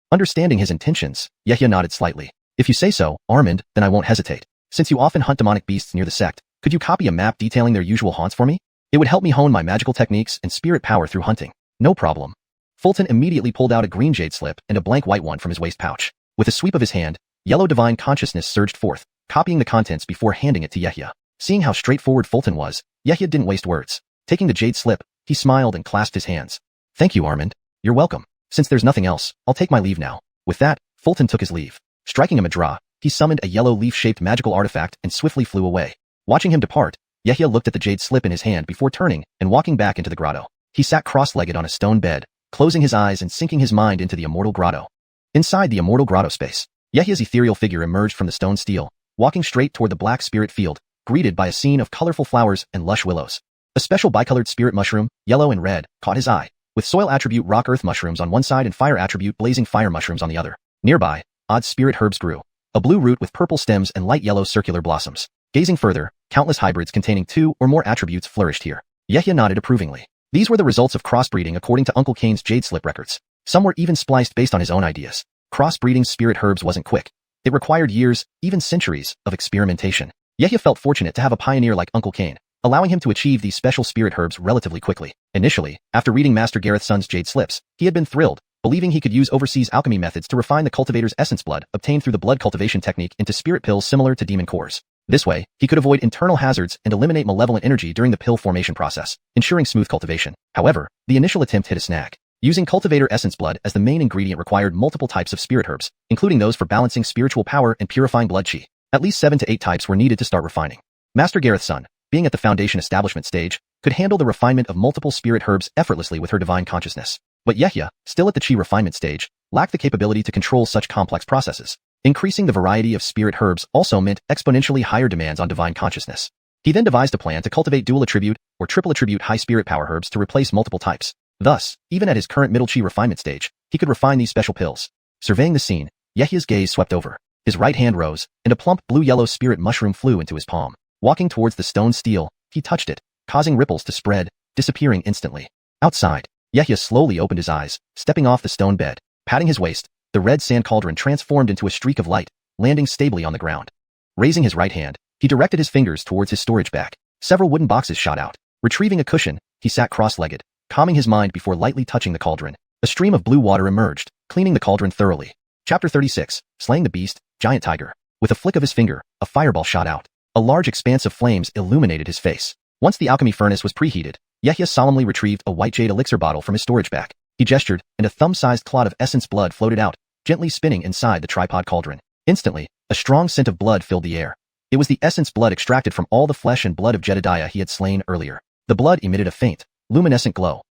Understanding his intentions, Yehia nodded slightly. If you say so, Armand, then I won't hesitate. Since you often hunt demonic beasts near the sect, could you copy a map detailing their usual haunts for me? It would help me hone my magical techniques and spirit power through hunting. No problem. Fulton immediately pulled out a green jade slip and a blank white one from his waist pouch. With a sweep of his hand, yellow divine consciousness surged forth, copying the contents before handing it to Yehia. Seeing how straightforward Fulton was, Yehia didn't waste words. Taking the jade slip, he smiled and clasped his hands. Thank you, Armand. You're welcome. Since there's nothing else, I'll take my leave now. With that, Fulton took his leave. Striking him a draw, he summoned a yellow leaf-shaped magical artifact and swiftly flew away. Watching him depart, Yehia looked at the jade slip in his hand before turning and walking back into the grotto. He sat cross-legged on a stone bed, closing his eyes and sinking his mind into the immortal grotto. Inside the immortal grotto space, Yehia's ethereal figure emerged from the stone steel, walking straight toward the black spirit field, greeted by a scene of colorful flowers and lush willows. A special bicolored spirit mushroom, yellow and red, caught his eye, with soil attribute rock earth mushrooms on one side and fire attribute blazing fire mushrooms on the other. Nearby, odd spirit herbs grew, a blue root with purple stems and light yellow circular blossoms. Gazing further, countless hybrids containing 2 or more attributes flourished here. Yehia nodded approvingly. These were the results of crossbreeding according to Uncle Kane's jade slip records. Some were even spliced based on his own ideas. Crossbreeding spirit herbs wasn't quick. It required years, even centuries, of experimentation. Yehia felt fortunate to have a pioneer like Uncle Kane, allowing him to achieve these special spirit herbs relatively quickly. Initially, after reading Master Gareth's son's jade slips, he had been thrilled, believing he could use overseas alchemy methods to refine the cultivator's essence blood obtained through the blood cultivation technique into spirit pills similar to demon cores. This way, he could avoid internal hazards and eliminate malevolent energy during the pill formation process, ensuring smooth cultivation. However, the initial attempt hit a snag. Using cultivator essence blood as the main ingredient required multiple types of spirit herbs, including those for balancing spiritual power and purifying blood chi. At least 7 to 8 types were needed to start refining. Master Gareth's son, being at the foundation establishment stage, could handle the refinement of multiple spirit herbs effortlessly with her divine consciousness. But Yehia, still at the chi refinement stage, lacked the capability to control such complex processes. Increasing the variety of spirit herbs also meant exponentially higher demands on divine consciousness. He then devised a plan to cultivate dual attribute or triple attribute high spirit power herbs to replace multiple types. Thus, even at his current middle chi refinement stage, he could refine these special pills. Surveying the scene, Yehia's gaze swept over. His right hand rose, and a plump blue-yellow spirit mushroom flew into his palm. Walking towards the stone stele, he touched it, causing ripples to spread, disappearing instantly. Outside, Yehia slowly opened his eyes, stepping off the stone bed. Patting his waist, the red sand cauldron transformed into a streak of light, landing stably on the ground. Raising his right hand, he directed his fingers towards his storage bag. Several wooden boxes shot out. Retrieving a cushion, he sat cross-legged, calming his mind before lightly touching the cauldron. A stream of blue water emerged, cleaning the cauldron thoroughly. Chapter 36, Slaying the Beast, Giant Tiger. With a flick of his finger, a fireball shot out. A large expanse of flames illuminated his face. Once the alchemy furnace was preheated, Yehia solemnly retrieved a white jade elixir bottle from his storage bag. He gestured, and a thumb-sized clot of essence blood floated out, gently spinning inside the tripod cauldron. Instantly, a strong scent of blood filled the air. It was the essence blood extracted from all the flesh and blood of Jedediah he had slain earlier. The blood emitted a faint, luminescent glow.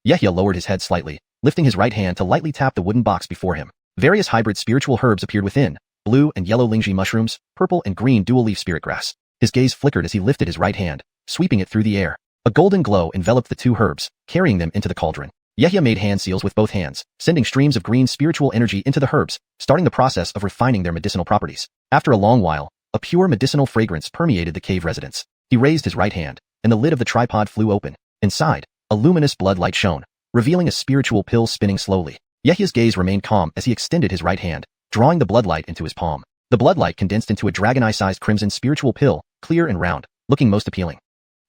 Yehia lowered his head slightly, lifting his right hand to lightly tap the wooden box before him. Various hybrid spiritual herbs appeared within, blue and yellow lingji mushrooms, purple and green dual-leaf spirit grass. His gaze flickered as he lifted his right hand, sweeping it through the air. A golden glow enveloped the two herbs, carrying them into the cauldron. Yehia made hand seals with both hands, sending streams of green spiritual energy into the herbs, starting the process of refining their medicinal properties. After a long while, a pure medicinal fragrance permeated the cave residence. He raised his right hand, and the lid of the tripod flew open. Inside, a luminous blood light shone, revealing a spiritual pill spinning slowly. Yehia's gaze remained calm as he extended his right hand, drawing the blood light into his palm. The blood light condensed into a dragon eye-sized crimson spiritual pill, clear and round, looking most appealing.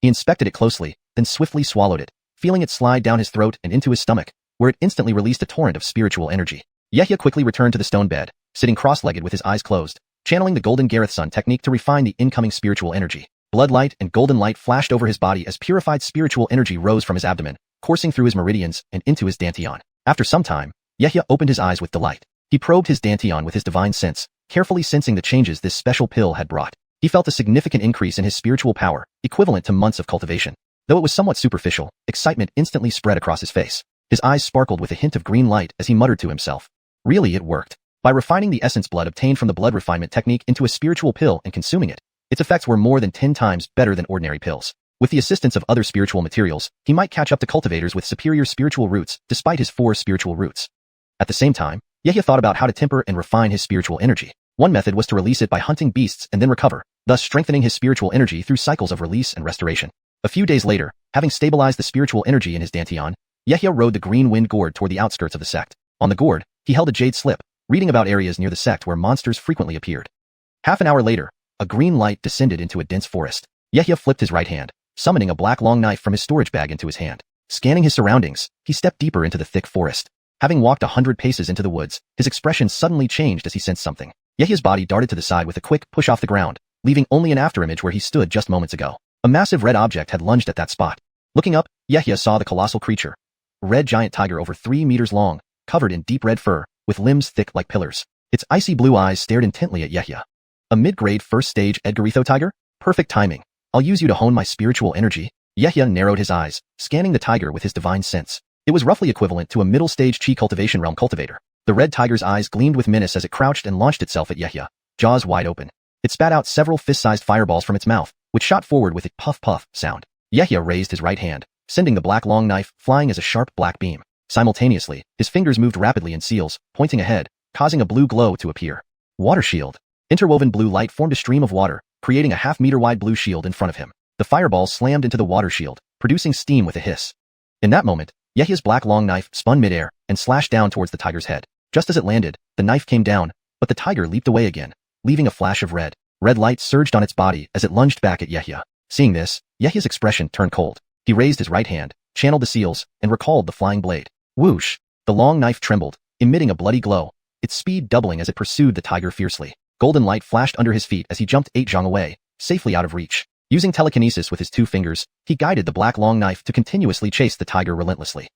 He inspected it closely, then swiftly swallowed it, feeling it slide down his throat and into his stomach, where it instantly released a torrent of spiritual energy. Yehia quickly returned to the stone bed, sitting cross-legged with his eyes closed, channeling the Golden Gareth Sun technique to refine the incoming spiritual energy. Blood light and golden light flashed over his body as purified spiritual energy rose from his abdomen, coursing through his meridians and into his dantian. After some time, Yehia opened his eyes with delight. He probed his dantian with his divine sense, carefully sensing the changes this special pill had brought. He felt a significant increase in his spiritual power, equivalent to months of cultivation. Though it was somewhat superficial, excitement instantly spread across his face. His eyes sparkled with a hint of green light as he muttered to himself. Really, it worked. By refining the essence blood obtained from the blood refinement technique into a spiritual pill and consuming it, its effects were more than 10 times better than ordinary pills. With the assistance of other spiritual materials, he might catch up to cultivators with superior spiritual roots despite his 4 spiritual roots. At the same time, Yehia thought about how to temper and refine his spiritual energy. One method was to release it by hunting beasts and then recover, thus strengthening his spiritual energy through cycles of release and restoration. A few days later, having stabilized the spiritual energy in his dantian, Yehia rode the green wind gourd toward the outskirts of the sect. On the gourd, he held a jade slip, reading about areas near the sect where monsters frequently appeared. Half an hour later, a green light descended into a dense forest. Yehia flipped his right hand, summoning a black long knife from his storage bag into his hand. Scanning his surroundings, he stepped deeper into the thick forest. Having walked 100 paces into the woods, his expression suddenly changed as he sensed something. Yehia's body darted to the side with a quick push off the ground, leaving only an afterimage where he stood just moments ago. A massive red object had lunged at that spot. Looking up, Yehia saw the colossal creature. A red giant tiger over 3 meters long, covered in deep red fur, with limbs thick like pillars. Its icy blue eyes stared intently at Yehia. A mid-grade first-stage Edgaritho tiger? Perfect timing. I'll use you to hone my spiritual energy. Yehia narrowed his eyes, scanning the tiger with his divine sense. It was roughly equivalent to a middle-stage Chi cultivation realm cultivator. The red tiger's eyes gleamed with menace as it crouched and launched itself at Yehia, jaws wide open. It spat out several fist-sized fireballs from its mouth, which shot forward with a puff-puff sound. Yehia raised his right hand, sending the black long knife flying as a sharp black beam. Simultaneously, his fingers moved rapidly in seals, pointing ahead, causing a blue glow to appear. Water shield. Interwoven blue light formed a stream of water, creating a half-meter-wide blue shield in front of him. The fireball slammed into the water shield, producing steam with a hiss. In that moment, Yehia's black long knife spun midair and slashed down towards the tiger's head. Just as it landed, the knife came down, but the tiger leaped away again, leaving a flash of red. Red light surged on its body as it lunged back at Yehia. Seeing this, Yehia's expression turned cold. He raised his right hand, channeled the seals, and recalled the flying blade. Whoosh! The long knife trembled, emitting a bloody glow, its speed doubling as it pursued the tiger fiercely. Golden light flashed under his feet as he jumped 8 zhang away, safely out of reach. Using telekinesis with his 2 fingers, he guided the black long knife to continuously chase the tiger relentlessly.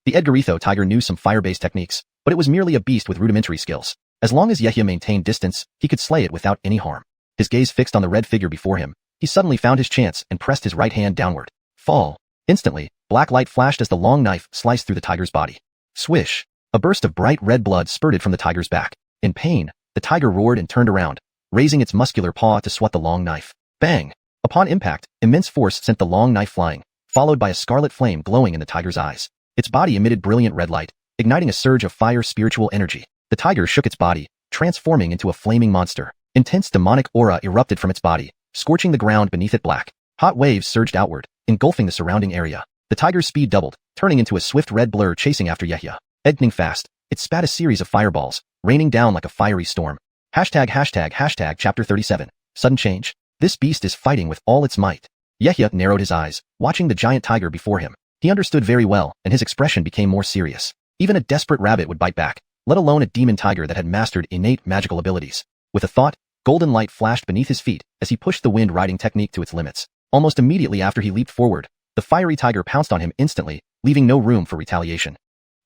The Edgaritho tiger knew some fire-based techniques, but it was merely a beast with rudimentary skills. As long as Yehia maintained distance, he could slay it without any harm. His gaze fixed on the red figure before him, he suddenly found his chance and pressed his right hand downward. Fall. Instantly, black light flashed as the long knife sliced through the tiger's body. Swish! A burst of bright red blood spurted from the tiger's back. In pain, the tiger roared and turned around, raising its muscular paw to swat the long knife. Bang! Upon impact, immense force sent the long knife flying, followed by a scarlet flame glowing in the tiger's eyes. Its body emitted brilliant red light, igniting a surge of fire spiritual energy. The tiger shook its body, transforming into a flaming monster. Intense demonic aura erupted from its body, scorching the ground beneath it black. Hot waves surged outward, engulfing the surrounding area. The tiger's speed doubled, turning into a swift red blur chasing after Yehia. Lightning fast, it spat a series of fireballs, raining down like a fiery storm. Hashtag chapter 37. Sudden change. This beast is fighting with all its might. Yehia narrowed his eyes, watching the giant tiger before him. He understood very well, and his expression became more serious. Even a desperate rabbit would bite back, let alone a demon tiger that had mastered innate magical abilities. With a thought, golden light flashed beneath his feet as he pushed the wind-riding technique to its limits. Almost immediately after he leaped forward, the fiery tiger pounced on him instantly, leaving no room for retaliation.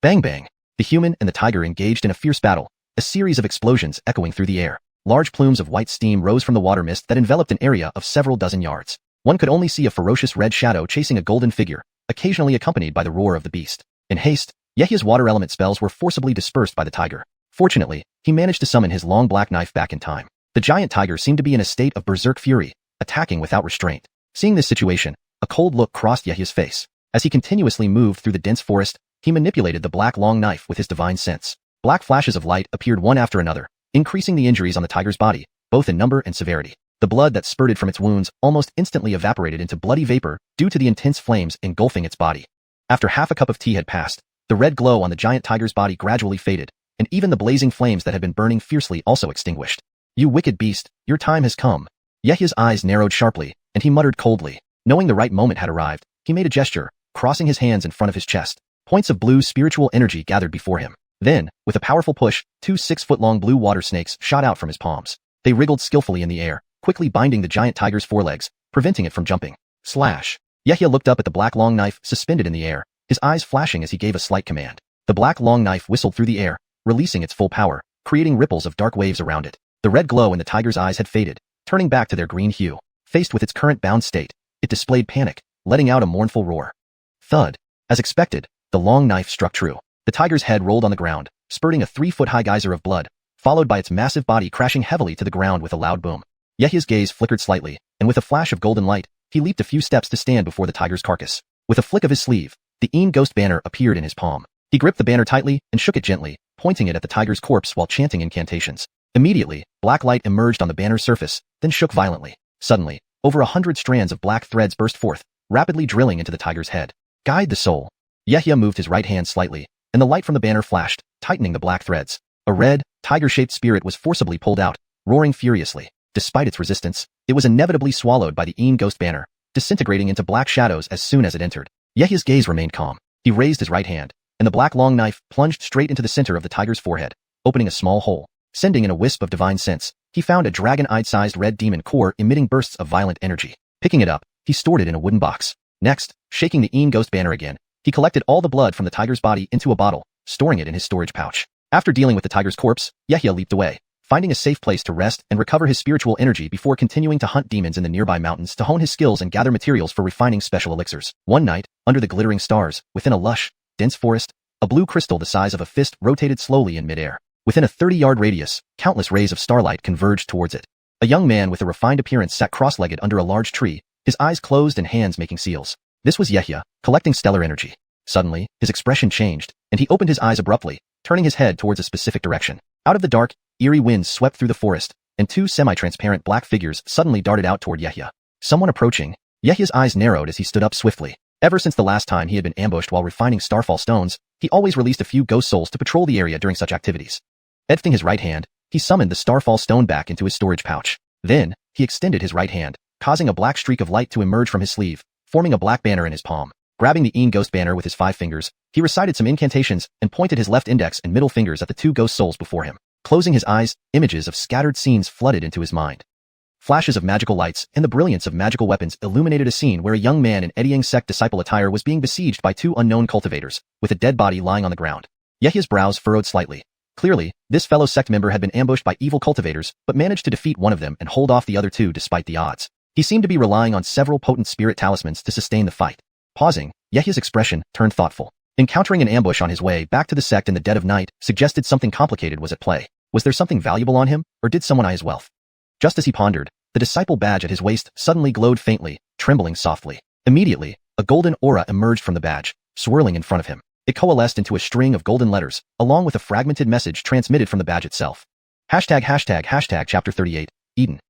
Bang bang! The human and the tiger engaged in a fierce battle, a series of explosions echoing through the air. Large plumes of white steam rose from the water mist that enveloped an area of several dozen yards. One could only see a ferocious red shadow chasing a golden figure, occasionally accompanied by the roar of the beast. In haste, Yehia's water element spells were forcibly dispersed by the tiger. Fortunately, he managed to summon his long black knife back in time. The giant tiger seemed to be in a state of berserk fury, attacking without restraint. Seeing this situation, a cold look crossed Yehia's face. As he continuously moved through the dense forest, he manipulated the black long knife with his divine sense. Black flashes of light appeared one after another, increasing the injuries on the tiger's body, both in number and severity. The blood that spurted from its wounds almost instantly evaporated into bloody vapor due to the intense flames engulfing its body. After half a cup of tea had passed, the red glow on the giant tiger's body gradually faded, and even the blazing flames that had been burning fiercely also extinguished. You wicked beast, your time has come. Yehia's eyes narrowed sharply, and he muttered coldly. Knowing the right moment had arrived, he made a gesture, crossing his hands in front of his chest. Points of blue spiritual energy gathered before him. Then, with a powerful push, 2 6-foot-long blue water snakes shot out from his palms. They wriggled skillfully in the air, quickly binding the giant tiger's forelegs, preventing it from jumping. Slash! Yehia looked up at the black long knife suspended in the air, his eyes flashing as he gave a slight command. The black long knife whistled through the air, releasing its full power, creating ripples of dark waves around it. The red glow in the tiger's eyes had faded, turning back to their green hue. Faced with its current bound state, it displayed panic, letting out a mournful roar. Thud! As expected, the long knife struck true. The tiger's head rolled on the ground, spurting a 3-foot-high geyser of blood, followed by its massive body crashing heavily to the ground with a loud boom. Yehia's gaze flickered slightly, and with a flash of golden light, he leaped a few steps to stand before the tiger's carcass. With a flick of his sleeve, the Een Ghost banner appeared in his palm. He gripped the banner tightly and shook it gently, pointing it at the tiger's corpse while chanting incantations. Immediately, black light emerged on the banner's surface, then shook violently. Suddenly, over 100 strands of black threads burst forth, rapidly drilling into the tiger's head. Guide the soul. Yehia moved his right hand slightly, and the light from the banner flashed, tightening the black threads. A red, tiger-shaped spirit was forcibly pulled out, roaring furiously. Despite its resistance, it was inevitably swallowed by the Een Ghost banner, disintegrating into black shadows as soon as it entered. Yehia's gaze remained calm. He raised his right hand, and the black long knife plunged straight into the center of the tiger's forehead, opening a small hole. Sending in a wisp of divine sense, he found a dragon-eyed-sized red demon core emitting bursts of violent energy. Picking it up, he stored it in a wooden box. Next, shaking the Een Ghost banner again, he collected all the blood from the tiger's body into a bottle, storing it in his storage pouch. After dealing with the tiger's corpse, Yehia leaped away, finding a safe place to rest and recover his spiritual energy before continuing to hunt demons in the nearby mountains to hone his skills and gather materials for refining special elixirs. One night, under the glittering stars, within a lush, dense forest, a blue crystal the size of a fist rotated slowly in midair. Within a 30-yard radius, countless rays of starlight converged towards it. A young man with a refined appearance sat cross-legged under a large tree, his eyes closed and hands making seals. This was Yehia, collecting stellar energy. Suddenly, his expression changed, and he opened his eyes abruptly, turning his head towards a specific direction. Out of the dark, eerie winds swept through the forest, and 2 semi-transparent black figures suddenly darted out toward Yehia. Someone approaching. Yehia's eyes narrowed as he stood up swiftly. Ever since the last time he had been ambushed while refining starfall stones, he always released a few ghost souls to patrol the area during such activities. Lifting his right hand, he summoned the starfall stone back into his storage pouch. Then, he extended his right hand, causing a black streak of light to emerge from his sleeve, forming a black banner in his palm. Grabbing the Een Ghost banner with his 5 fingers, he recited some incantations and pointed his left index and middle fingers at the 2 ghost souls before him. Closing his eyes, images of scattered scenes flooded into his mind. Flashes of magical lights and the brilliance of magical weapons illuminated a scene where a young man in eddying sect disciple attire was being besieged by 2 unknown cultivators, with a dead body lying on the ground. Yehia's brows furrowed slightly. Clearly, this fellow sect member had been ambushed by evil cultivators, but managed to defeat one of them and hold off the other 2 despite the odds. He seemed to be relying on several potent spirit talismans to sustain the fight. Pausing, Yehia's expression turned thoughtful. Encountering an ambush on his way back to the sect in the dead of night suggested something complicated was at play. Was there something valuable on him, or did someone eye his wealth? Just as he pondered, the disciple badge at his waist suddenly glowed faintly, trembling softly. Immediately, a golden aura emerged from the badge, swirling in front of him. It coalesced into a string of golden letters, along with a fragmented message transmitted from the badge itself. Chapter 38. Eden.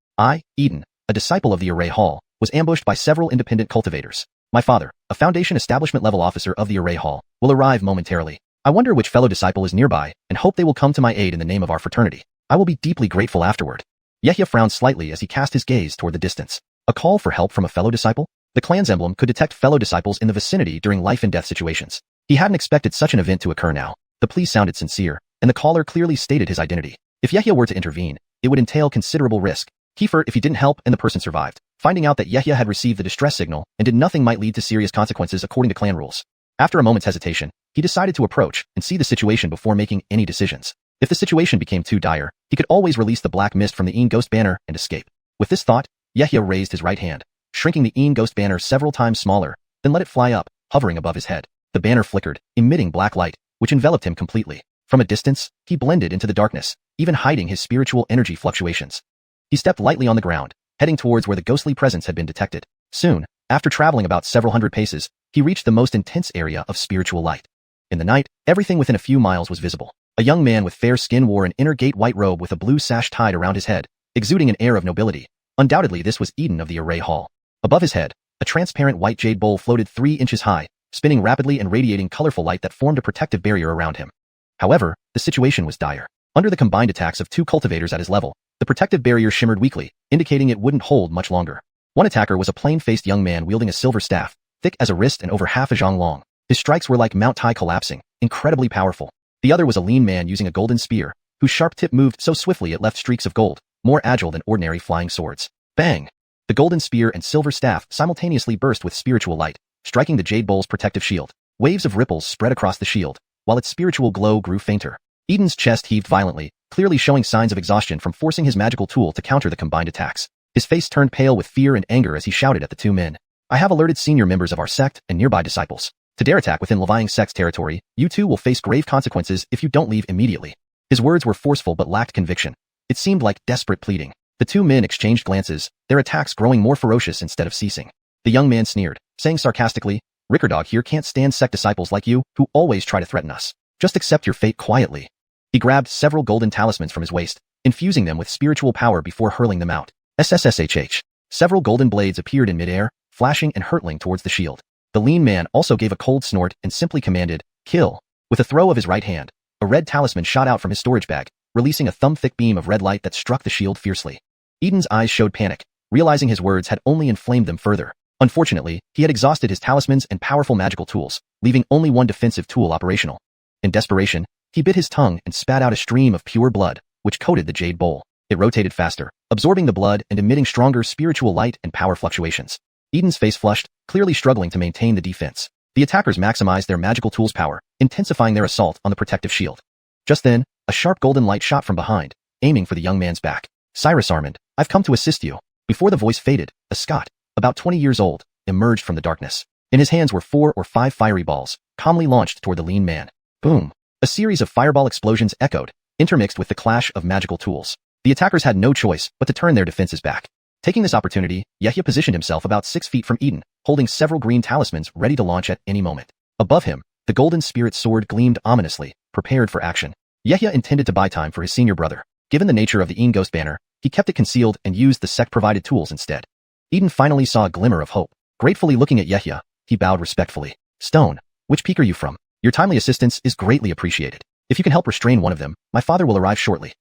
Eden, a disciple of the Array Hall, was ambushed by several independent cultivators. My father, a Foundation establishment level officer of the Array Hall, will arrive momentarily. I wonder which fellow disciple is nearby and hope they will come to my aid in the name of our fraternity. I will be deeply grateful afterward. Yehia frowned slightly as he cast his gaze toward the distance. A call for help from a fellow disciple? The clan's emblem could detect fellow disciples in the vicinity during life and death situations. He hadn't expected such an event to occur now. The plea sounded sincere, and the caller clearly stated his identity. If Yehia were to intervene, it would entail considerable risk. Kiefer, if he didn't help and the person survived. Finding out that Yehia had received the distress signal and did nothing might lead to serious consequences according to clan rules. After a moment's hesitation, he decided to approach and see the situation before making any decisions. If the situation became too dire, he could always release the black mist from the Een Ghost banner and escape. With this thought, Yehia raised his right hand, shrinking the Een Ghost banner several times smaller, then let it fly up, hovering above his head. The banner flickered, emitting black light, which enveloped him completely. From a distance, he blended into the darkness, even hiding his spiritual energy fluctuations. He stepped lightly on the ground, heading towards where the ghostly presence had been detected. Soon, after traveling about several hundred paces, he reached the most intense area of spiritual light. In the night, everything within a few miles was visible. A young man with fair skin wore an inner gate white robe with a blue sash tied around his head, exuding an air of nobility. Undoubtedly this was Eden of the Array Hall. Above his head, a transparent white jade bowl floated 3 inches high, spinning rapidly and radiating colorful light that formed a protective barrier around him. However, the situation was dire. Under the combined attacks of 2 cultivators at his level, the protective barrier shimmered weakly, indicating it wouldn't hold much longer. One attacker was a plain-faced young man wielding a silver staff, thick as a wrist and over half a zhang long. His strikes were like Mount Tai collapsing, incredibly powerful. The other was a lean man using a golden spear, whose sharp tip moved so swiftly it left streaks of gold, more agile than ordinary flying swords. Bang! The golden spear and silver staff simultaneously burst with spiritual light, striking the jade bowl's protective shield. Waves of ripples spread across the shield, while its spiritual glow grew fainter. Eden's chest heaved violently, clearly showing signs of exhaustion from forcing his magical tool to counter the combined attacks. His face turned pale with fear and anger as he shouted at the 2 men. I have alerted senior members of our sect and nearby disciples. To dare attack within Levying sect's territory, you 2 will face grave consequences if you don't leave immediately. His words were forceful but lacked conviction. It seemed like desperate pleading. The 2 men exchanged glances, their attacks growing more ferocious instead of ceasing. The young man sneered, saying sarcastically, Rickerdog here can't stand sect disciples like you, who always try to threaten us. Just accept your fate quietly. He grabbed several golden talismans from his waist, infusing them with spiritual power before hurling them out. SSSHH. Several golden blades appeared in midair, flashing and hurtling towards the shield. The lean man also gave a cold snort and simply commanded, kill. With a throw of his right hand, a red talisman shot out from his storage bag, releasing a thumb-thick beam of red light that struck the shield fiercely. Eden's eyes showed panic, realizing his words had only inflamed them further. Unfortunately, he had exhausted his talismans and powerful magical tools, leaving only one defensive tool operational. In desperation, he bit his tongue and spat out a stream of pure blood, which coated the jade bowl. It rotated faster, absorbing the blood and emitting stronger spiritual light and power fluctuations. Eden's face flushed, clearly struggling to maintain the defense. The attackers maximized their magical tool's power, intensifying their assault on the protective shield. Just then, a sharp golden light shot from behind, aiming for the young man's back. Cyrus Armand, I've come to assist you. Before the voice faded, a Scot, about 20 years old, emerged from the darkness. In his hands were 4 or 5 fiery balls, calmly launched toward the lean man. Boom! A series of fireball explosions echoed, intermixed with the clash of magical tools. The attackers had no choice but to turn their defenses back. Taking this opportunity, Yehia positioned himself about 6 feet from Eden, holding several green talismans ready to launch at any moment. Above him, the golden spirit sword gleamed ominously, prepared for action. Yehia intended to buy time for his senior brother. Given the nature of the Een Ghost banner, he kept it concealed and used the sect-provided tools instead. Eden finally saw a glimmer of hope. Gratefully looking at Yehia, he bowed respectfully. Stone, which peak are you from? Your timely assistance is greatly appreciated. If you can help restrain one of them, my father will arrive shortly.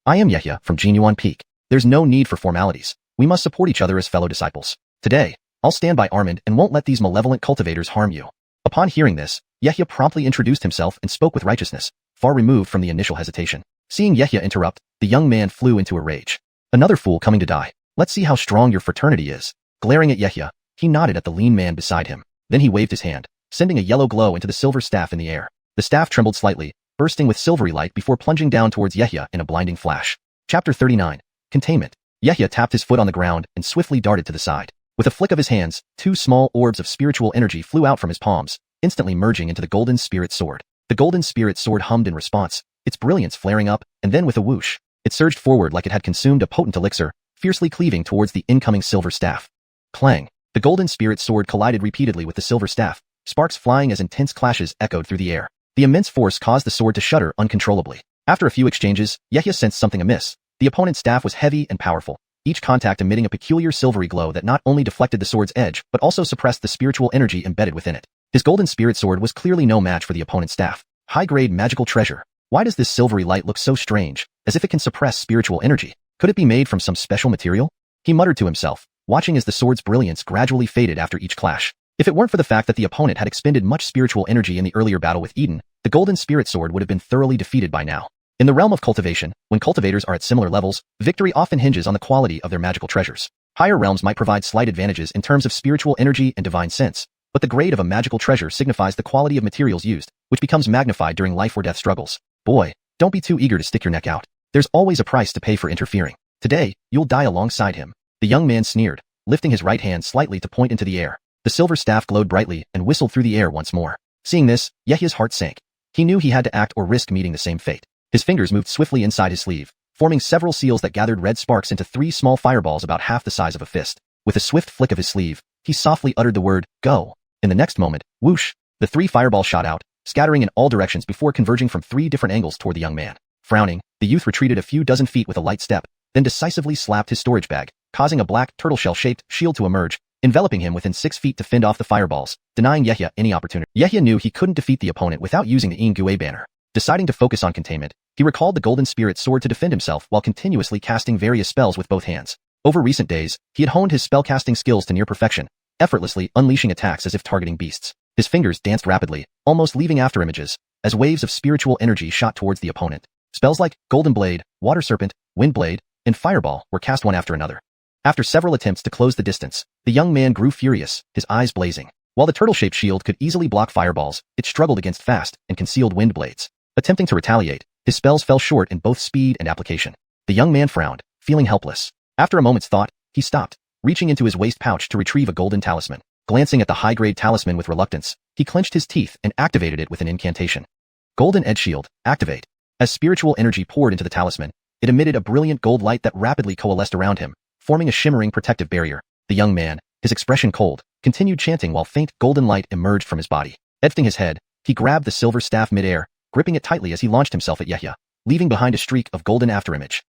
I am Yehia from Genuine Peak. There's no need for formalities. We must support each other as fellow disciples. Today, I'll stand by Armand and won't let these malevolent cultivators harm you. Upon hearing this, Yehia promptly introduced himself and spoke with righteousness, far removed from the initial hesitation. Seeing Yehia interrupt, the young man flew into a rage. Another fool coming to die. Let's see how strong your fraternity is. Glaring at Yehia, he nodded at the lean man beside him. Then he waved his hand, sending a yellow glow into the silver staff in the air. The staff trembled slightly, bursting with silvery light before plunging down towards Yehia in a blinding flash. Chapter 39. Containment. Yehia tapped his foot on the ground and swiftly darted to the side. With a flick of his hands, 2 small orbs of spiritual energy flew out from his palms, instantly merging into the golden spirit sword. The golden spirit sword hummed in response, its brilliance flaring up, and then with a whoosh, it surged forward like it had consumed a potent elixir, fiercely cleaving towards the incoming silver staff. Clang! The golden spirit sword collided repeatedly with the silver staff, sparks flying as intense clashes echoed through the air. The immense force caused the sword to shudder uncontrollably. After a few exchanges, Yehia sensed something amiss. The opponent's staff was heavy and powerful, each contact emitting a peculiar silvery glow that not only deflected the sword's edge, but also suppressed the spiritual energy embedded within it. His golden spirit sword was clearly no match for the opponent's staff. High-grade magical treasure. Why does this silvery light look so strange, as if it can suppress spiritual energy? Could it be made from some special material? He muttered to himself, watching as the sword's brilliance gradually faded after each clash. If it weren't for the fact that the opponent had expended much spiritual energy in the earlier battle with Eden, the golden spirit sword would have been thoroughly defeated by now. In the realm of cultivation, when cultivators are at similar levels, victory often hinges on the quality of their magical treasures. Higher realms might provide slight advantages in terms of spiritual energy and divine sense, but the grade of a magical treasure signifies the quality of materials used, which becomes magnified during life or death struggles. Boy, don't be too eager to stick your neck out. There's always a price to pay for interfering. Today, you'll die alongside him. The young man sneered, lifting his right hand slightly to point into the air. The silver staff glowed brightly and whistled through the air once more. Seeing this, Yehia's heart sank. He knew he had to act or risk meeting the same fate. His fingers moved swiftly inside his sleeve, forming several seals that gathered red sparks into 3 small fireballs about half the size of a fist. With a swift flick of his sleeve, he softly uttered the word, "Go." In the next moment, whoosh, the 3 fireballs shot out, scattering in all directions before converging from 3 different angles toward the young man. Frowning, the youth retreated a few dozen feet with a light step, then decisively slapped his storage bag, causing a black, turtle-shell-shaped shield to emerge, enveloping him within 6 feet to fend off the fireballs, denying Yehia any opportunity. Yehia knew he couldn't defeat the opponent without using the Ingwe banner. Deciding to focus on containment, he recalled the golden spirit sword to defend himself while continuously casting various spells with both hands. Over recent days, he had honed his spellcasting skills to near perfection, effortlessly unleashing attacks as if targeting beasts. His fingers danced rapidly, almost leaving afterimages, as waves of spiritual energy shot towards the opponent. Spells like Golden Blade, Water Serpent, Wind Blade, and Fireball were cast one after another. After several attempts to close the distance, the young man grew furious, his eyes blazing. While the turtle-shaped shield could easily block fireballs, it struggled against fast and concealed wind blades. Attempting to retaliate, his spells fell short in both speed and application. The young man frowned, feeling helpless. After a moment's thought, he stopped, reaching into his waist pouch to retrieve a golden talisman. Glancing at the high-grade talisman with reluctance, he clenched his teeth and activated it with an incantation. Golden Edge Shield, activate. As spiritual energy poured into the talisman, it emitted a brilliant gold light that rapidly coalesced around him, forming a shimmering protective barrier. The young man, his expression cold, continued chanting while faint golden light emerged from his body. Lifting his head, he grabbed the silver staff mid-air, gripping it tightly as he launched himself at Yehia, leaving behind a streak of golden afterimage.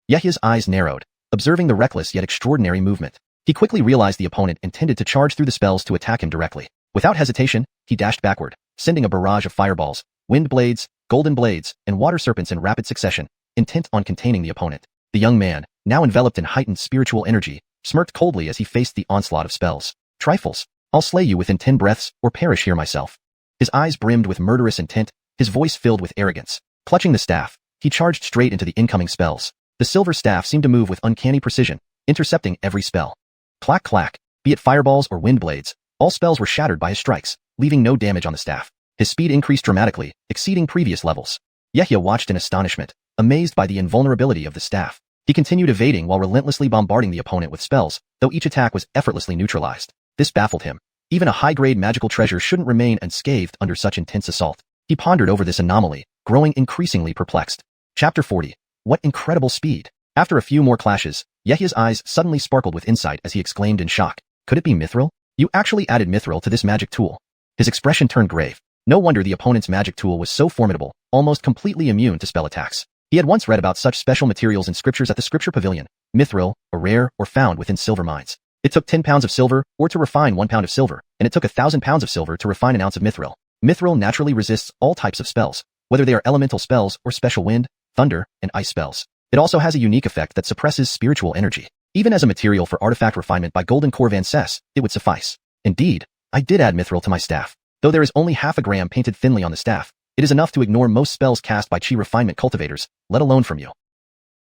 Yehia's eyes narrowed, observing the reckless yet extraordinary movement. He quickly realized the opponent intended to charge through the spells to attack him directly. Without hesitation, he dashed backward, sending a barrage of fireballs, wind blades, golden blades, and water serpents in rapid succession, intent on containing the opponent. The young man, now enveloped in heightened spiritual energy, smirked coldly as he faced the onslaught of spells. Trifles. I'll slay you within 10 breaths, or perish here myself. His eyes brimmed with murderous intent, his voice filled with arrogance. Clutching the staff, he charged straight into the incoming spells. The silver staff seemed to move with uncanny precision, intercepting every spell. Clack clack, be it fireballs or wind blades, all spells were shattered by his strikes, leaving no damage on the staff. His speed increased dramatically, exceeding previous levels. Yehia watched in astonishment, amazed by the invulnerability of the staff. He continued evading while relentlessly bombarding the opponent with spells, though each attack was effortlessly neutralized. This baffled him. Even a high-grade magical treasure shouldn't remain unscathed under such intense assault. He pondered over this anomaly, growing increasingly perplexed. Chapter 40. What incredible speed! After a few more clashes, Yehia's eyes suddenly sparkled with insight as he exclaimed in shock. Could it be mithril? You actually added mithril to this magic tool. His expression turned grave. No wonder the opponent's magic tool was so formidable, almost completely immune to spell attacks. He had once read about such special materials in scriptures at the scripture pavilion. Mithril, a rare, or found within silver mines. It took 10 pounds of silver, or to refine 1 pound of silver, and it took 1,000 pounds of silver to refine an ounce of mithril. Mithril naturally resists all types of spells, whether they are elemental spells or special wind, thunder, and ice spells. It also has a unique effect that suppresses spiritual energy. Even as a material for artifact refinement by Golden Corvan Cess, it would suffice. Indeed, I did add mithril to my staff. Though there is only half a gram painted thinly on the staff, it is enough to ignore most spells cast by chi refinement cultivators, let alone from you.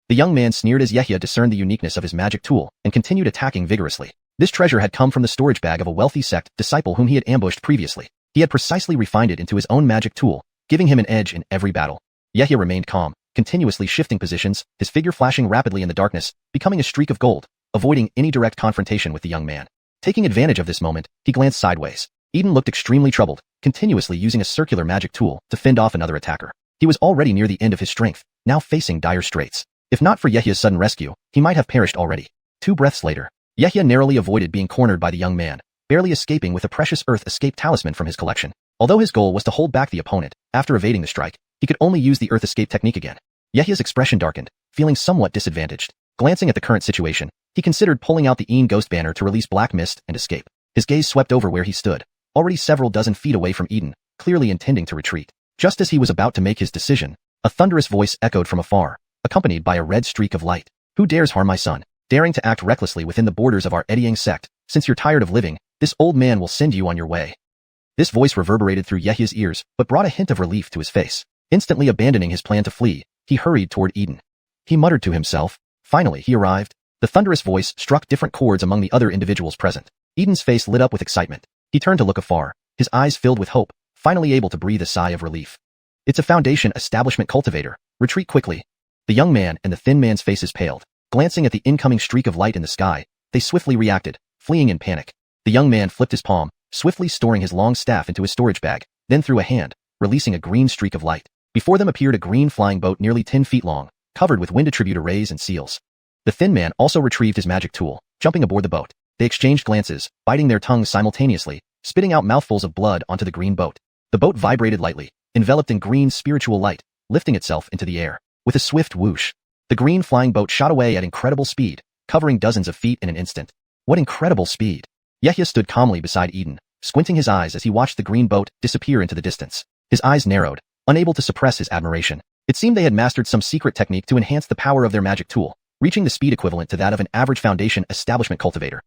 The young man sneered as Yehia discerned the uniqueness of his magic tool and continued attacking vigorously. This treasure had come from the storage bag of a wealthy sect disciple whom he had ambushed previously. He had precisely refined it into his own magic tool, giving him an edge in every battle. Yehia remained calm, continuously shifting positions, his figure flashing rapidly in the darkness, becoming a streak of gold, avoiding any direct confrontation with the young man. Taking advantage of this moment, he glanced sideways. Eden looked extremely troubled, continuously using a circular magic tool to fend off another attacker. He was already near the end of his strength, now facing dire straits. If not for Yehia's sudden rescue, he might have perished already. 2 breaths later, Yehia narrowly avoided being cornered by the young man, barely escaping with a precious earth escape talisman from his collection. Although his goal was to hold back the opponent, after evading the strike, He could only use the Earth Escape technique again. Yehya's expression darkened, feeling somewhat disadvantaged. Glancing at the current situation, he considered pulling out the Een ghost banner to release Black Mist and escape. His gaze swept over where he stood, already several dozen feet away from Eden, clearly intending to retreat. Just as he was about to make his decision, a thunderous voice echoed from afar, accompanied by a red streak of light. Who dares harm my son? Daring to act recklessly within the borders of our Ediang sect, since you're tired of living, this old man will send you on your way. This voice reverberated through Yehya's ears, but brought a hint of relief to his face. Instantly abandoning his plan to flee, he hurried toward Eden. He muttered to himself. Finally, he arrived. The thunderous voice struck different chords among the other individuals present. Eden's face lit up with excitement. He turned to look afar, his eyes filled with hope, finally able to breathe a sigh of relief. It's a Foundation establishment cultivator. Retreat quickly. The young man and the thin man's faces paled. Glancing at the incoming streak of light in the sky, they swiftly reacted, fleeing in panic. The young man flipped his palm, swiftly storing his long staff into his storage bag, then threw a hand, releasing a green streak of light. Before them appeared a green flying boat nearly 10 feet long, covered with wind attribute arrays and seals. The thin man also retrieved his magic tool, jumping aboard the boat. They exchanged glances, biting their tongues simultaneously, spitting out mouthfuls of blood onto the green boat. The boat vibrated lightly, enveloped in green spiritual light, lifting itself into the air. With a swift whoosh, the green flying boat shot away at incredible speed, covering dozens of feet in an instant. What incredible speed! Yehya stood calmly beside Eden, squinting his eyes as he watched the green boat disappear into the distance. His eyes narrowed, unable to suppress his admiration. It seemed they had mastered some secret technique to enhance the power of their magic tool, reaching the speed equivalent to that of an average Foundation establishment cultivator.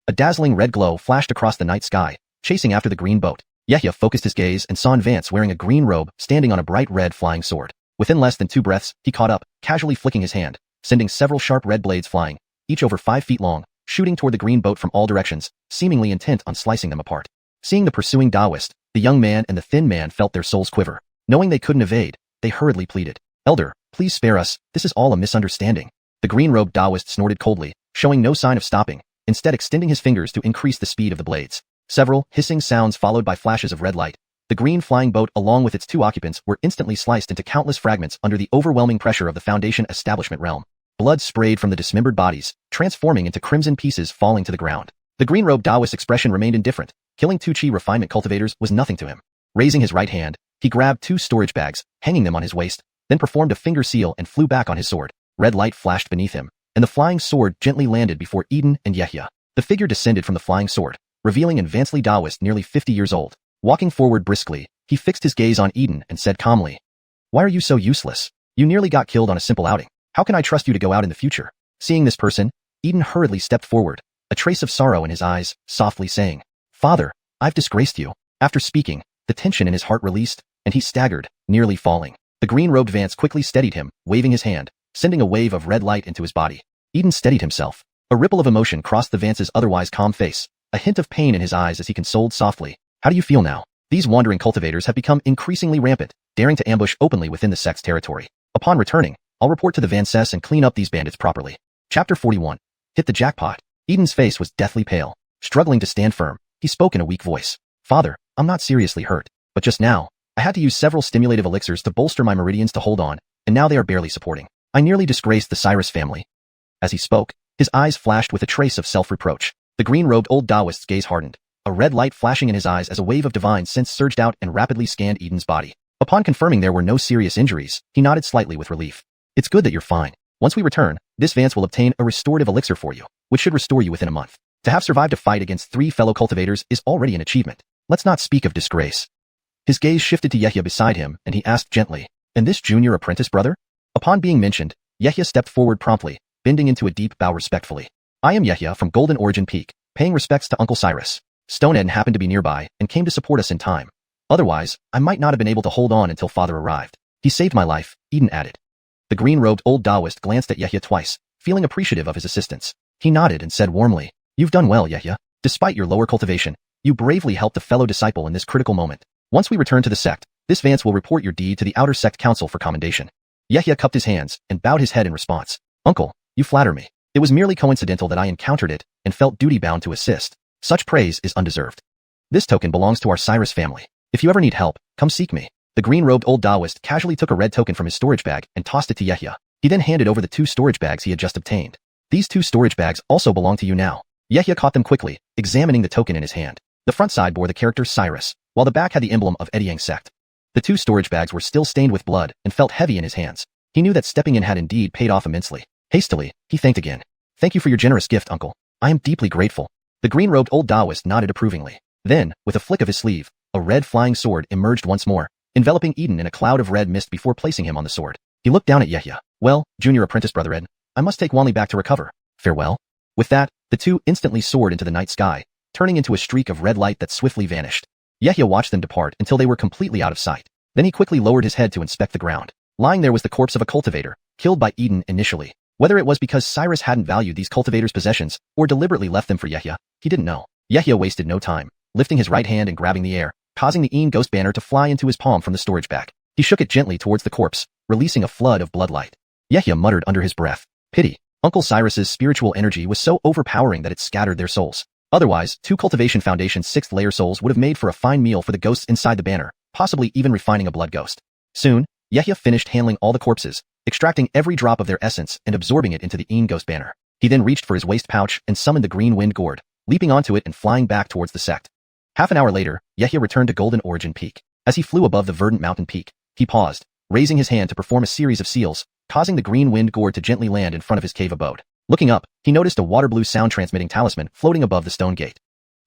A dazzling red glow flashed across the night sky, chasing after the green boat. Yehya focused his gaze and saw Vance wearing a green robe standing on a bright red flying sword. Within less than 2 breaths, he caught up, casually flicking his hand, sending several sharp red blades flying, each over 5 feet long, shooting toward the green boat from all directions, seemingly intent on slicing them apart. Seeing the pursuing Taoist, the young man and the thin man felt their souls quiver. Knowing they couldn't evade, they hurriedly pleaded. Elder, please spare us, this is all a misunderstanding. The green-robed Taoist snorted coldly, showing no sign of stopping, instead extending his fingers to increase the speed of the blades. Several hissing sounds followed by flashes of red light. The green flying boat along with its 2 occupants were instantly sliced into countless fragments under the overwhelming pressure of the Foundation establishment realm. Blood sprayed from the dismembered bodies, transforming into crimson pieces falling to the ground. The green-robed Taoist's expression remained indifferent. Killing 2 chi refinement cultivators was nothing to him. Raising his right hand, he grabbed 2 storage bags, hanging them on his waist, then performed a finger seal and flew back on his sword. Red light flashed beneath him, and the flying sword gently landed before Eden and Yehya. The figure descended from the flying sword, revealing an advancedly Taoist nearly 50 years old. Walking forward briskly, he fixed his gaze on Eden and said calmly, "Why are you so useless? You nearly got killed on a simple outing. How can I trust you to go out in the future?" Seeing this person, Eden hurriedly stepped forward, a trace of sorrow in his eyes, softly saying, "Father, I've disgraced you." After speaking, the tension in his heart released, and he staggered, nearly falling. The green-robed Vance quickly steadied him, waving his hand, sending a wave of red light into his body. Eden steadied himself. A ripple of emotion crossed the Vance's otherwise calm face, a hint of pain in his eyes as he consoled softly. "How do you feel now? These wandering cultivators have become increasingly rampant, daring to ambush openly within the sect's territory. Upon returning, I'll report to the Vances and clean up these bandits properly." Chapter 41. Hit the jackpot. Eden's face was deathly pale. Struggling to stand firm, he spoke in a weak voice. "Father, I'm not seriously hurt, but just now, I had to use several stimulative elixirs to bolster my meridians to hold on, and now they are barely supporting. I nearly disgraced the Cyrus family." As he spoke, his eyes flashed with a trace of self-reproach. The green-robed old Taoist's gaze hardened, a red light flashing in his eyes as a wave of divine sense surged out and rapidly scanned Eden's body. Upon confirming there were no serious injuries, he nodded slightly with relief. "It's good that you're fine. Once we return, this Vance will obtain a restorative elixir for you, which should restore you within a month. To have survived a fight against 3 fellow cultivators is already an achievement. Let's not speak of disgrace." His gaze shifted to Yehya beside him, and he asked gently, "And this junior apprentice brother?" Upon being mentioned, Yehya stepped forward promptly, bending into a deep bow respectfully. "I am Yehya from Golden Origin Peak, paying respects to Uncle Cyrus. Stonehead happened to be nearby and came to support us in time. Otherwise, I might not have been able to hold on until father arrived. He saved my life," Eden added. The green-robed old Taoist glanced at Yehya twice, feeling appreciative of his assistance. He nodded and said warmly, "You've done well, Yehya. Despite your lower cultivation, you bravely helped a fellow disciple in this critical moment. Once we return to the sect, this Vance will report your deed to the Outer Sect Council for commendation." Yehya cupped his hands and bowed his head in response. "Uncle, you flatter me. It was merely coincidental that I encountered it and felt duty-bound to assist. Such praise is undeserved. This token belongs to our Cyrus family. If you ever need help, come seek me." The green-robed old Taoist casually took a red token from his storage bag and tossed it to Yehya. He then handed over the 2 storage bags he had just obtained. "These 2 storage bags also belong to you now." Yehya caught them quickly, examining the token in his hand. The front side bore the character Cyrus, while the back had the emblem of Ediang sect. The 2 storage bags were still stained with blood and felt heavy in his hands. He knew that stepping in had indeed paid off immensely. Hastily, he thanked again. "Thank you for your generous gift, uncle. I am deeply grateful." The green-robed old Taoist nodded approvingly. Then, with a flick of his sleeve, a red flying sword emerged once more, enveloping Eden in a cloud of red mist before placing him on the sword. He looked down at Yehia. "Well, junior apprentice brother Ed, I must take Wanli back to recover. Farewell." With that, the 2 instantly soared into the night sky, turning into a streak of red light that swiftly vanished. Yehia watched them depart until they were completely out of sight. Then he quickly lowered his head to inspect the ground. Lying there was the corpse of a cultivator, killed by Eden initially. Whether it was because Cyrus hadn't valued these cultivators' possessions or deliberately left them for Yehia, he didn't know. Yehia wasted no time, lifting his right hand and grabbing the air, causing the Een ghost banner to fly into his palm from the storage bag. He shook it gently towards the corpse, releasing a flood of bloodlight. Yehia muttered under his breath, "Pity." Uncle Cyrus's spiritual energy was so overpowering that it scattered their souls. Otherwise, 2 Cultivation Foundation's 6th layer souls would have made for a fine meal for the ghosts inside the banner, possibly even refining a blood ghost. Soon, Yehia finished handling all the corpses, extracting every drop of their essence and absorbing it into the Een ghost banner. He then reached for his waist pouch and summoned the green wind gourd, leaping onto it and flying back towards the sect. Half an hour later, Yehia returned to Golden Origin Peak. As he flew above the verdant mountain peak, he paused, raising his hand to perform a series of seals, causing the green wind gourd to gently land in front of his cave abode. Looking up, he noticed a water blue sound-transmitting talisman floating above the stone gate.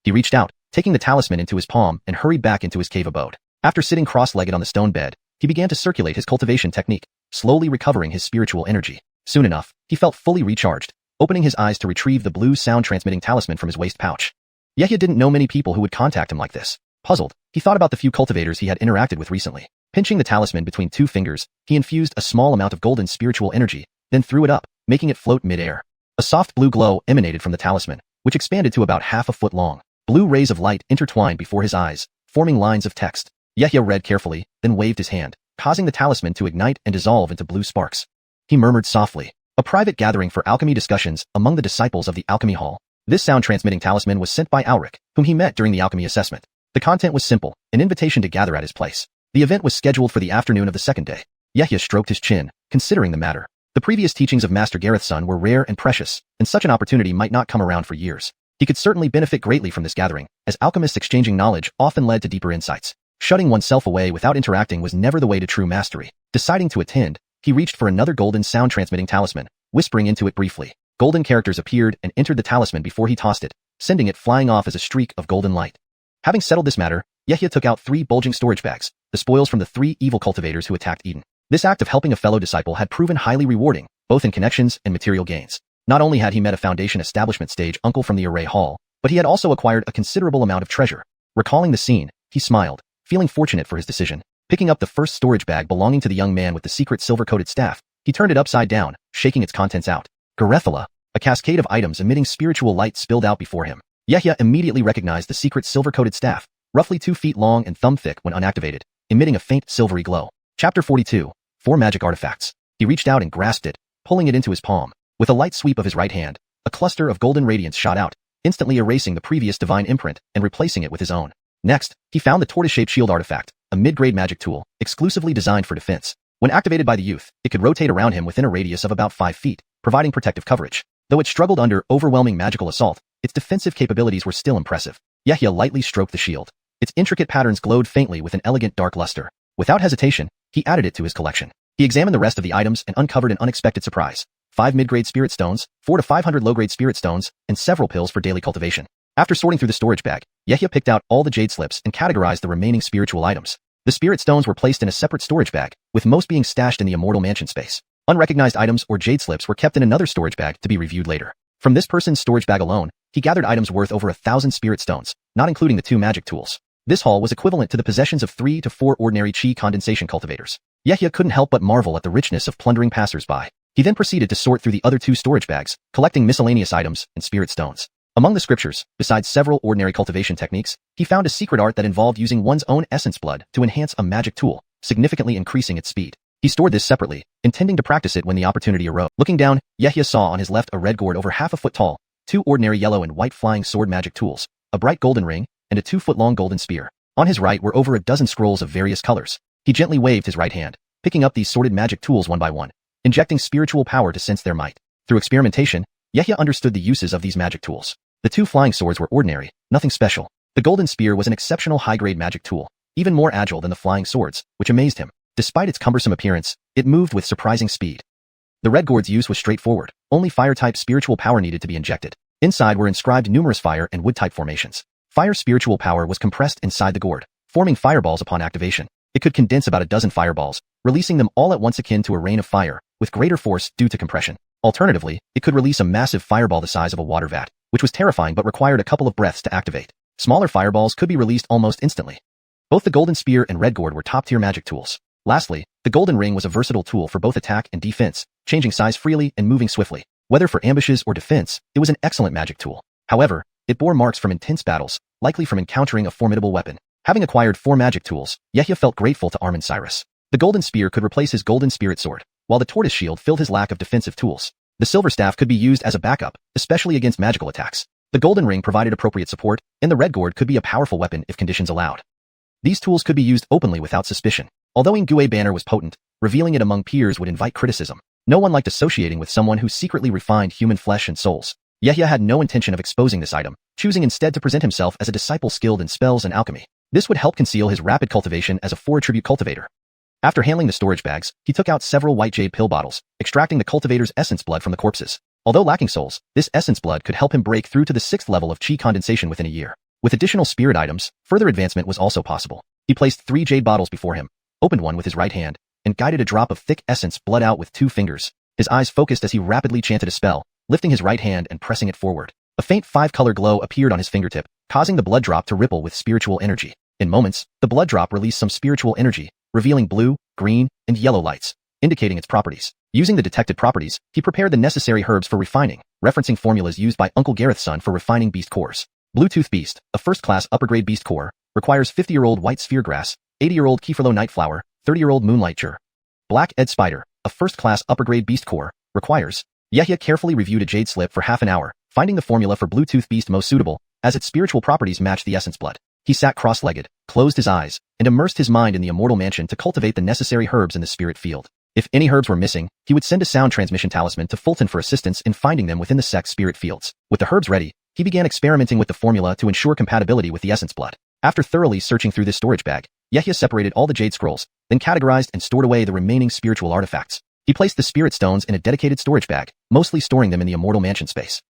He reached out, taking the talisman into his palm and hurried back into his cave abode. After sitting cross-legged on the stone bed, he began to circulate his cultivation technique, slowly recovering his spiritual energy. Soon enough, he felt fully recharged, opening his eyes to retrieve the blue sound-transmitting talisman from his waist pouch. Yehia didn't know many people who would contact him like this. Puzzled, he thought about the few cultivators he had interacted with recently. Pinching the talisman between 2 fingers, he infused a small amount of golden spiritual energy, then threw it up, making it float mid-air. A soft blue glow emanated from the talisman, which expanded to about half a foot long. Blue rays of light intertwined before his eyes, forming lines of text. Yehia read carefully, then waved his hand, causing the talisman to ignite and dissolve into blue sparks. He murmured softly, "A private gathering for alchemy discussions among the disciples of the alchemy hall." This sound-transmitting talisman was sent by Alric, whom he met during the alchemy assessment. The content was simple, an invitation to gather at his place. The event was scheduled for the afternoon of the second day. Yehia stroked his chin, considering the matter. The previous teachings of Master Gareth's son were rare and precious, and such an opportunity might not come around for years. He could certainly benefit greatly from this gathering, as alchemists exchanging knowledge often led to deeper insights. Shutting oneself away without interacting was never the way to true mastery. Deciding to attend, he reached for another golden sound-transmitting talisman, whispering into it briefly. Golden characters appeared and entered the talisman before he tossed it, sending it flying off as a streak of golden light. Having settled this matter, Yehia took out 3 bulging storage bags, the spoils from the 3 evil cultivators who attacked Eden. This act of helping a fellow disciple had proven highly rewarding, both in connections and material gains. Not only had he met a Foundation establishment stage uncle from the Array Hall, but he had also acquired a considerable amount of treasure. Recalling the scene, he smiled, feeling fortunate for his decision. Picking up the first storage bag belonging to the young man with the secret silver-coated staff, he turned it upside down, shaking its contents out. Garethula, a cascade of items emitting spiritual light spilled out before him. Yehia immediately recognized the secret silver-coated staff, roughly 2 feet long and thumb-thick when unactivated, emitting a faint silvery glow. Chapter 42, 4 Magic Artifacts. He reached out and grasped it, pulling it into his palm. With a light sweep of his right hand, a cluster of golden radiance shot out, instantly erasing the previous divine imprint and replacing it with his own. Next, he found the tortoise-shaped shield artifact, a mid-grade magic tool, exclusively designed for defense. When activated by the youth, it could rotate around him within a radius of about 5 feet, providing protective coverage. Though it struggled under overwhelming magical assault, its defensive capabilities were still impressive. Yehia lightly stroked the shield. Its intricate patterns glowed faintly with an elegant dark luster. Without hesitation, he added it to his collection. He examined the rest of the items and uncovered an unexpected surprise. 5 mid-grade spirit stones, 4 to 500 low-grade spirit stones, and several pills for daily cultivation. After sorting through the storage bag, Yehia picked out all the jade slips and categorized the remaining spiritual items. The spirit stones were placed in a separate storage bag, with most being stashed in the immortal mansion space. Unrecognized items or jade slips were kept in another storage bag to be reviewed later. From this person's storage bag alone, he gathered items worth over 1,000 spirit stones, not including the 2 magic tools. This haul was equivalent to the possessions of 3 to 4 ordinary chi condensation cultivators. Yehia couldn't help but marvel at the richness of plundering passers-by. He then proceeded to sort through the other 2 storage bags, collecting miscellaneous items and spirit stones. Among the scriptures, besides several ordinary cultivation techniques, he found a secret art that involved using one's own essence blood to enhance a magic tool, significantly increasing its speed. He stored this separately, intending to practice it when the opportunity arose. Looking down, Yehia saw on his left a red gourd over half a foot tall, 2 ordinary yellow and white flying sword magic tools, a bright golden ring, and a 2-foot-long golden spear. On his right were over a dozen scrolls of various colors. He gently waved his right hand, picking up these sorted magic tools one by one, injecting spiritual power to sense their might. Through experimentation, Yehia understood the uses of these magic tools. The 2 flying swords were ordinary, nothing special. The golden spear was an exceptional high-grade magic tool, even more agile than the flying swords, which amazed him. Despite its cumbersome appearance, it moved with surprising speed. The red gourd's use was straightforward. Only fire-type spiritual power needed to be injected. Inside were inscribed numerous fire and wood-type formations. Fire spiritual power was compressed inside the gourd, forming fireballs upon activation. It could condense about a dozen fireballs, releasing them all at once akin to a rain of fire, with greater force due to compression. Alternatively, it could release a massive fireball the size of a water vat, which was terrifying but required a couple of breaths to activate. Smaller fireballs could be released almost instantly. Both the golden spear and red gourd were top-tier magic tools. Lastly, the golden ring was a versatile tool for both attack and defense, changing size freely and moving swiftly. Whether for ambushes or defense, it was an excellent magic tool. However, it bore marks from intense battles, likely from encountering a formidable weapon. Having acquired 4 magic tools, Yehia felt grateful to Armin Cyrus. The golden spear could replace his golden spirit sword, while the tortoise shield filled his lack of defensive tools. The silver staff could be used as a backup, especially against magical attacks. The golden ring provided appropriate support, and the red gourd could be a powerful weapon if conditions allowed. These tools could be used openly without suspicion. Although Nguye banner was potent, revealing it among peers would invite criticism. No one liked associating with someone who secretly refined human flesh and souls. Yehia had no intention of exposing this item, choosing instead to present himself as a disciple skilled in spells and alchemy. This would help conceal his rapid cultivation as a 4-attribute cultivator. After handling the storage bags, he took out several white jade pill bottles, extracting the cultivator's essence blood from the corpses. Although lacking souls, this essence blood could help him break through to the 6th level of chi condensation within a year. With additional spirit items, further advancement was also possible. He placed 3 jade bottles before him, opened one with his right hand, and guided a drop of thick essence blood out with 2 fingers. His eyes focused as he rapidly chanted a spell, lifting his right hand and pressing it forward. A faint 5-color glow appeared on his fingertip, causing the blood drop to ripple with spiritual energy. In moments, the blood drop released some spiritual energy, revealing blue, green, and yellow lights, indicating its properties. Using the detected properties, he prepared the necessary herbs for refining, referencing formulas used by Uncle Gareth's son for refining beast cores. Bluetooth Beast, a first-class upper-grade beast core, requires 50-year-old white sphere grass, 80-year-old Kefirlo nightflower, 30-year-old moonlight jur. Black Ed Spider, a first-class upper-grade beast core, requires. Yehia carefully reviewed a jade slip for half an hour, finding the formula for Bluetooth Beast most suitable, as its spiritual properties matched the essence blood. He sat cross-legged, closed his eyes, and immersed his mind in the immortal mansion to cultivate the necessary herbs in the spirit field. If any herbs were missing, he would send a sound transmission talisman to Fulton for assistance in finding them within the sect's spirit fields. With the herbs ready, he began experimenting with the formula to ensure compatibility with the essence blood. After thoroughly searching through this storage bag, Yehia separated all the jade scrolls, then categorized and stored away the remaining spiritual artifacts. He placed the spirit stones in a dedicated storage bag, mostly storing them in the immortal mansion space.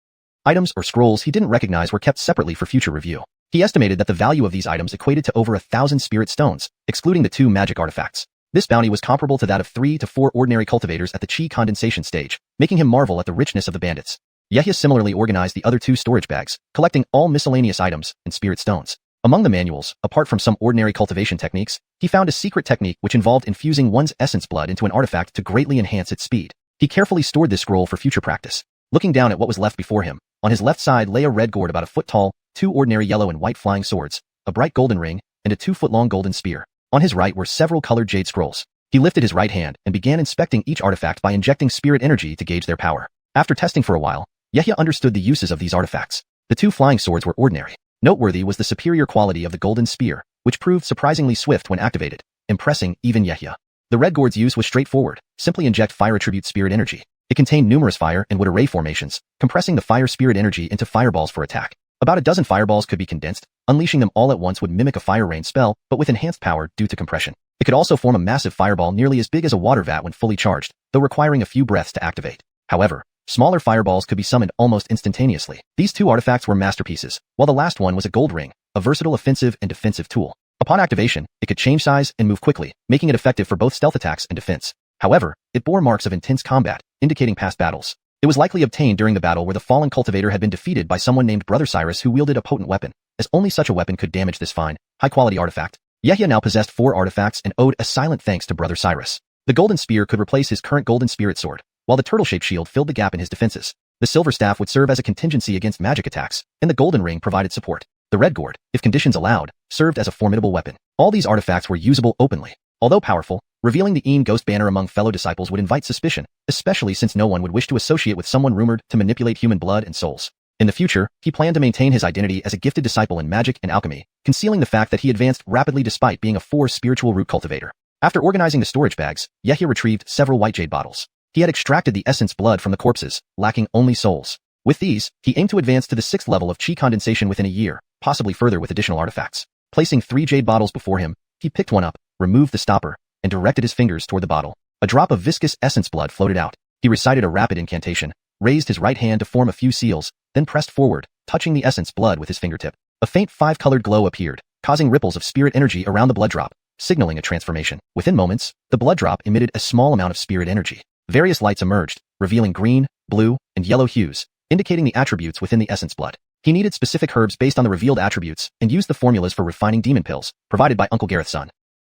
Items or scrolls he didn't recognize were kept separately for future review. He estimated that the value of these items equated to over 1,000 spirit stones, excluding the 2 magic artifacts. This bounty was comparable to that of 3 to 4 ordinary cultivators at the chi condensation stage, making him marvel at the richness of the bandits. Yehia similarly organized the other 2 storage bags, collecting all miscellaneous items and spirit stones. Among the manuals, apart from some ordinary cultivation techniques, he found a secret technique which involved infusing one's essence blood into an artifact to greatly enhance its speed. He carefully stored this scroll for future practice. Looking down at what was left before him, on his left side lay a red gourd about a foot tall, 2 ordinary yellow and white flying swords, a bright golden ring, and a 2-foot-long golden spear. On his right were several colored jade scrolls. He lifted his right hand and began inspecting each artifact by injecting spirit energy to gauge their power. After testing for a while, Yehia understood the uses of these artifacts. The 2 flying swords were ordinary. Noteworthy was the superior quality of the golden spear, which proved surprisingly swift when activated, impressing even Yehia. The red gourd's use was straightforward. Simply inject fire attribute spirit energy. It contained numerous fire and wood array formations, compressing the fire spirit energy into fireballs for attack. About a dozen fireballs could be condensed. Unleashing them all at once would mimic a fire rain spell, but with enhanced power due to compression. It could also form a massive fireball nearly as big as a water vat when fully charged, though requiring a few breaths to activate. However, smaller fireballs could be summoned almost instantaneously. These 2 artifacts were masterpieces, while the last one was a gold ring, a versatile offensive and defensive tool. Upon activation, it could change size and move quickly, making it effective for both stealth attacks and defense. However, it bore marks of intense combat, indicating past battles. It was likely obtained during the battle where the fallen cultivator had been defeated by someone named Brother Cyrus who wielded a potent weapon, as only such a weapon could damage this fine, high-quality artifact. Yehia now possessed 4 artifacts and owed a silent thanks to Brother Cyrus. The golden spear could replace his current golden spirit sword, while the turtle-shaped shield filled the gap in his defenses. The silver staff would serve as a contingency against magic attacks, and the golden ring provided support. The red gourd, if conditions allowed, served as a formidable weapon. All these artifacts were usable openly. Although powerful, revealing the Een Ghost banner among fellow disciples would invite suspicion, especially since no one would wish to associate with someone rumored to manipulate human blood and souls. In the future, he planned to maintain his identity as a gifted disciple in magic and alchemy, concealing the fact that he advanced rapidly despite being a 4 spiritual root cultivator. After organizing the storage bags, Yehia retrieved several white jade bottles. He had extracted the essence blood from the corpses, lacking only souls. With these, he aimed to advance to the 6th level of chi condensation within a year, possibly further with additional artifacts. Placing 3 jade bottles before him, He picked one up, removed the stopper, and directed his fingers toward the bottle. A drop of viscous essence blood floated out. He recited a rapid incantation, raised his right hand to form a few seals, then pressed forward, touching the essence blood with his fingertip. A faint five-colored glow appeared, causing ripples of spirit energy around the blood drop, signaling a transformation. Within moments, the blood drop emitted a small amount of spirit energy. Various lights emerged, revealing green, blue, and yellow hues, indicating the attributes within the essence blood. He needed specific herbs based on the revealed attributes and used the formulas for refining demon pills, provided by Uncle Gareth's son.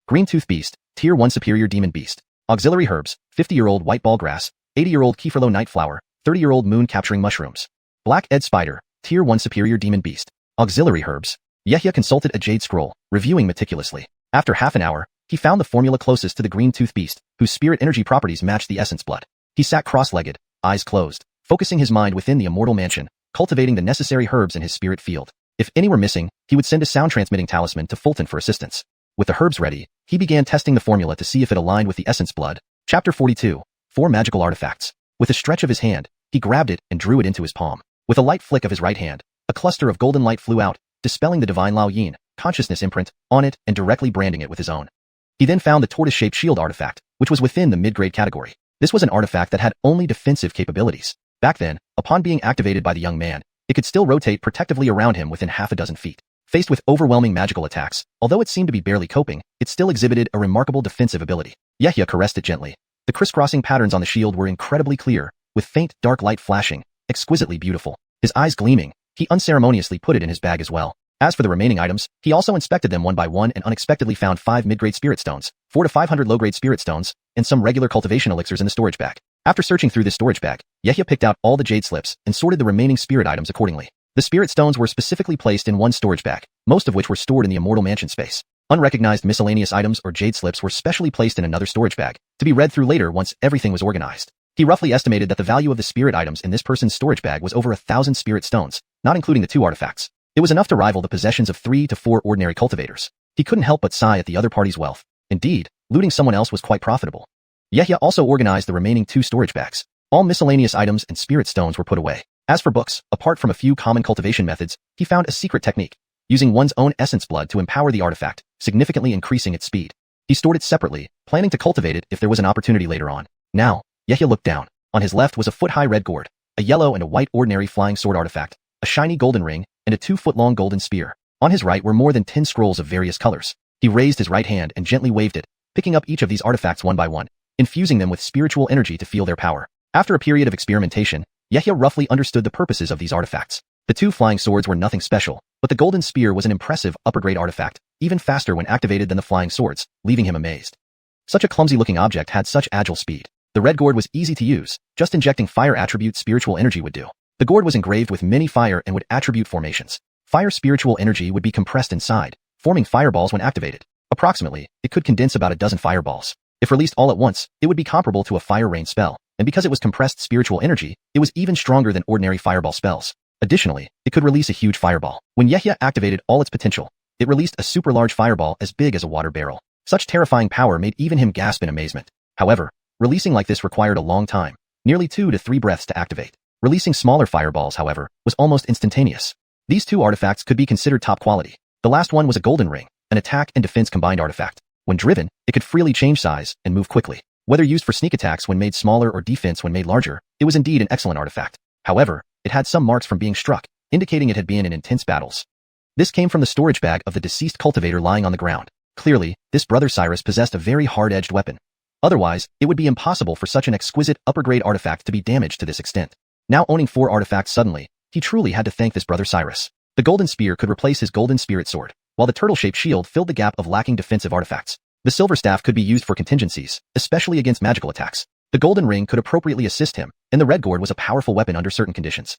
Green Tooth Beast, Tier 1 Superior Demon Beast. Auxiliary herbs, 50-year-old white ball grass, 80-year-old Kieferlo night flower, 30-year-old moon capturing mushrooms. Black Ed Spider, Tier 1 Superior Demon Beast. Auxiliary herbs. Yehia consulted a jade scroll, reviewing meticulously. After half an hour, he found the formula closest to the Green Tooth Beast, whose spirit energy properties matched the essence blood. He sat cross-legged, eyes closed, focusing his mind within the immortal mansion, cultivating the necessary herbs in his spirit field. If any were missing, he would send a sound-transmitting talisman to Fulton for assistance. With the herbs ready, he began testing the formula to see if it aligned with the essence blood. Chapter 42. 4 Magical Artifacts. With a stretch of his hand, he grabbed it and drew it into his palm. With a light flick of his right hand, a cluster of golden light flew out, dispelling the divine Lao Yin consciousness imprint on it and directly branding it with his own. He then found the tortoise-shaped shield artifact, which was within the mid-grade category. This was an artifact that had only defensive capabilities. Back then, upon being activated by the young man, it could still rotate protectively around him within half a dozen feet. Faced with overwhelming magical attacks, although it seemed to be barely coping, it still exhibited a remarkable defensive ability. Yehia caressed it gently. The crisscrossing patterns on the shield were incredibly clear, with faint, dark light flashing, exquisitely beautiful. His eyes gleaming, he unceremoniously put it in his bag as well. As for the remaining items, he also inspected them one by one and unexpectedly found 5 mid-grade spirit stones, 4 to 500 low-grade spirit stones, and some regular cultivation elixirs in the storage bag. After searching through this storage bag, Yehia picked out all the jade slips and sorted the remaining spirit items accordingly. The spirit stones were specifically placed in one storage bag, most of which were stored in the immortal mansion space. Unrecognized miscellaneous items or jade slips were specially placed in another storage bag, to be read through later once everything was organized. He roughly estimated that the value of the spirit items in this person's storage bag was over 1,000 spirit stones, not including the 2 artifacts. It was enough to rival the possessions of 3 to 4 ordinary cultivators. He couldn't help but sigh at the other party's wealth. Indeed, looting someone else was quite profitable. Yehia also organized the remaining 2 storage bags. All miscellaneous items and spirit stones were put away. As for books, apart from a few common cultivation methods, he found a secret technique, using one's own essence blood to empower the artifact, significantly increasing its speed. He stored it separately, planning to cultivate it if there was an opportunity later on. Now, Yehia looked down. On his left was a foot-high red gourd, a yellow and a white ordinary flying sword artifact, a shiny golden ring, and a 2-foot-long golden spear. On his right were more than 10 scrolls of various colors. He raised his right hand and gently waved it, picking up each of these artifacts one by one, infusing them with spiritual energy to feel their power. After a period of experimentation, Yehia roughly understood the purposes of these artifacts. The 2 flying swords were nothing special, but the golden spear was an impressive upper-grade artifact, even faster when activated than the flying swords, leaving him amazed. Such a clumsy-looking object had such agile speed. The red gourd was easy to use, just injecting fire attribute spiritual energy would do. The gourd was engraved with many fire and would attribute formations. Fire spiritual energy would be compressed inside, forming fireballs when activated. Approximately, it could condense about a dozen fireballs. If released all at once, it would be comparable to a fire rain spell, and because it was compressed spiritual energy, it was even stronger than ordinary fireball spells. Additionally, it could release a huge fireball. When Yehia activated all its potential, it released a super large fireball as big as a water barrel. Such terrifying power made even him gasp in amazement. However, releasing like this required a long time, nearly 2 to 3 breaths to activate. Releasing smaller fireballs, however, was almost instantaneous. These 2 artifacts could be considered top quality. The last one was a golden ring, an attack and defense combined artifact. When driven, it could freely change size and move quickly. Whether used for sneak attacks when made smaller or defense when made larger, it was indeed an excellent artifact. However, it had some marks from being struck, indicating it had been in intense battles. This came from the storage bag of the deceased cultivator lying on the ground. Clearly, this brother Cyrus possessed a very hard-edged weapon. Otherwise, it would be impossible for such an exquisite upper-grade artifact to be damaged to this extent. Now owning 4 artifacts suddenly, he truly had to thank this brother Cyrus. The golden spear could replace his golden spirit sword, while the turtle-shaped shield filled the gap of lacking defensive artifacts. The silver staff could be used for contingencies, especially against magical attacks. The golden ring could appropriately assist him, and the red gourd was a powerful weapon under certain conditions.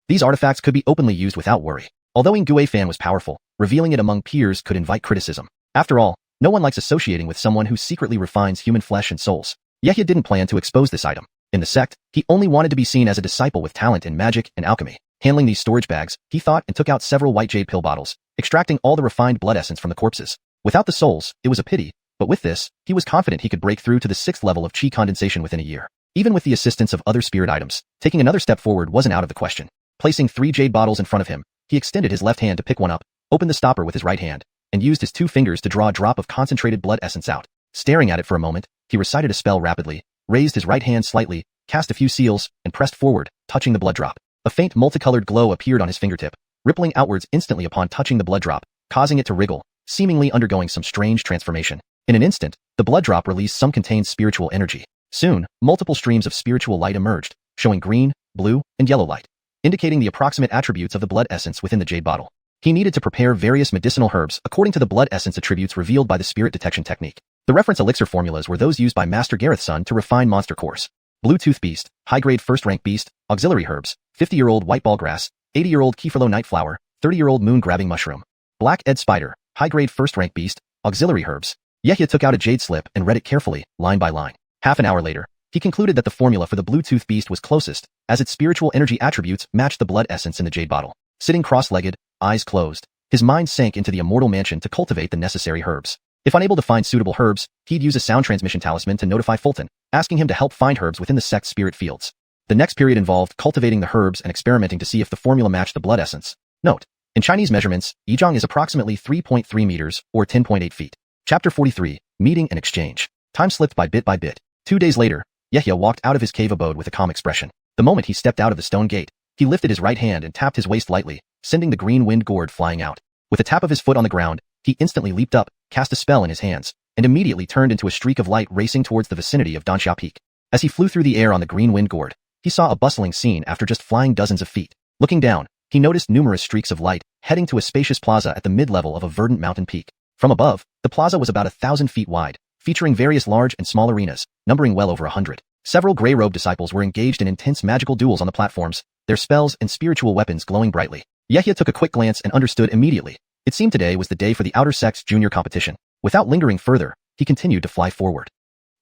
These artifacts could be openly used without worry. Although Ingui Fan was powerful, revealing it among peers could invite criticism. After all, no one likes associating with someone who secretly refines human flesh and souls. Yehia didn't plan to expose this item. In the sect, he only wanted to be seen as a disciple with talent in magic and alchemy. Handling these storage bags, he thought and took out several white jade pill bottles, extracting all the refined blood essence from the corpses. Without the souls, it was a pity, but with this, he was confident he could break through to the 6th level of chi condensation within a year. Even with the assistance of other spirit items, taking another step forward wasn't out of the question. Placing 3 jade bottles in front of him, he extended his left hand to pick one up, opened the stopper with his right hand, and used his 2 fingers to draw a drop of concentrated blood essence out. Staring at it for a moment, he recited a spell rapidly, raised his right hand slightly, cast a few seals, and pressed forward, touching the blood drop. A faint multicolored glow appeared on his fingertip, rippling outwards instantly upon touching the blood drop, causing it to wriggle, seemingly undergoing some strange transformation. In an instant, the blood drop released some contained spiritual energy. Soon, multiple streams of spiritual light emerged, showing green, blue, and yellow light, indicating the approximate attributes of the blood essence within the jade bottle. He needed to prepare various medicinal herbs according to the blood essence attributes revealed by the spirit detection technique. The reference elixir formulas were those used by Master Gareth's son to refine monster cores. Bluetooth beast, high-grade first-rank beast, auxiliary herbs, 50-year-old white ball grass, 80-year-old Kefirlo night flower, 30-year-old moon-grabbing mushroom. Black Ed spider, high-grade first-rank beast, auxiliary herbs. Yehia took out a jade slip and read it carefully, line by line. Half an hour later, he concluded that the formula for the Bluetooth beast was closest, as its spiritual energy attributes matched the blood essence in the jade bottle. Sitting cross-legged, eyes closed, his mind sank into the immortal mansion to cultivate the necessary herbs. If unable to find suitable herbs, he'd use a sound transmission talisman to notify Fulton, asking him to help find herbs within the sect's spirit fields. The next period involved cultivating the herbs and experimenting to see if the formula matched the blood essence. Note: in Chinese measurements, Yizhang is approximately 3.3 meters, or 10.8 feet. Chapter 43, Meeting and Exchange. Time slipped by bit. 2 days later, Yehia walked out of his cave abode with a calm expression. The moment he stepped out of the stone gate, he lifted his right hand and tapped his waist lightly, sending the green wind gourd flying out. With a tap of his foot on the ground, he instantly leaped up, cast a spell in his hands, and immediately turned into a streak of light racing towards the vicinity of Danxia Peak. As he flew through the air on the green wind gourd, he saw a bustling scene after just flying dozens of feet. Looking down, he noticed numerous streaks of light heading to a spacious plaza at the mid-level of a verdant mountain peak. From above, the plaza was about 1,000 feet wide, featuring various large and small arenas, numbering well over 100. Several gray-robed disciples were engaged in intense magical duels on the platforms, their spells and spiritual weapons glowing brightly. Yehia took a quick glance and understood immediately. It seemed today was the day for the Outer Sect's junior competition. Without lingering further, he continued to fly forward.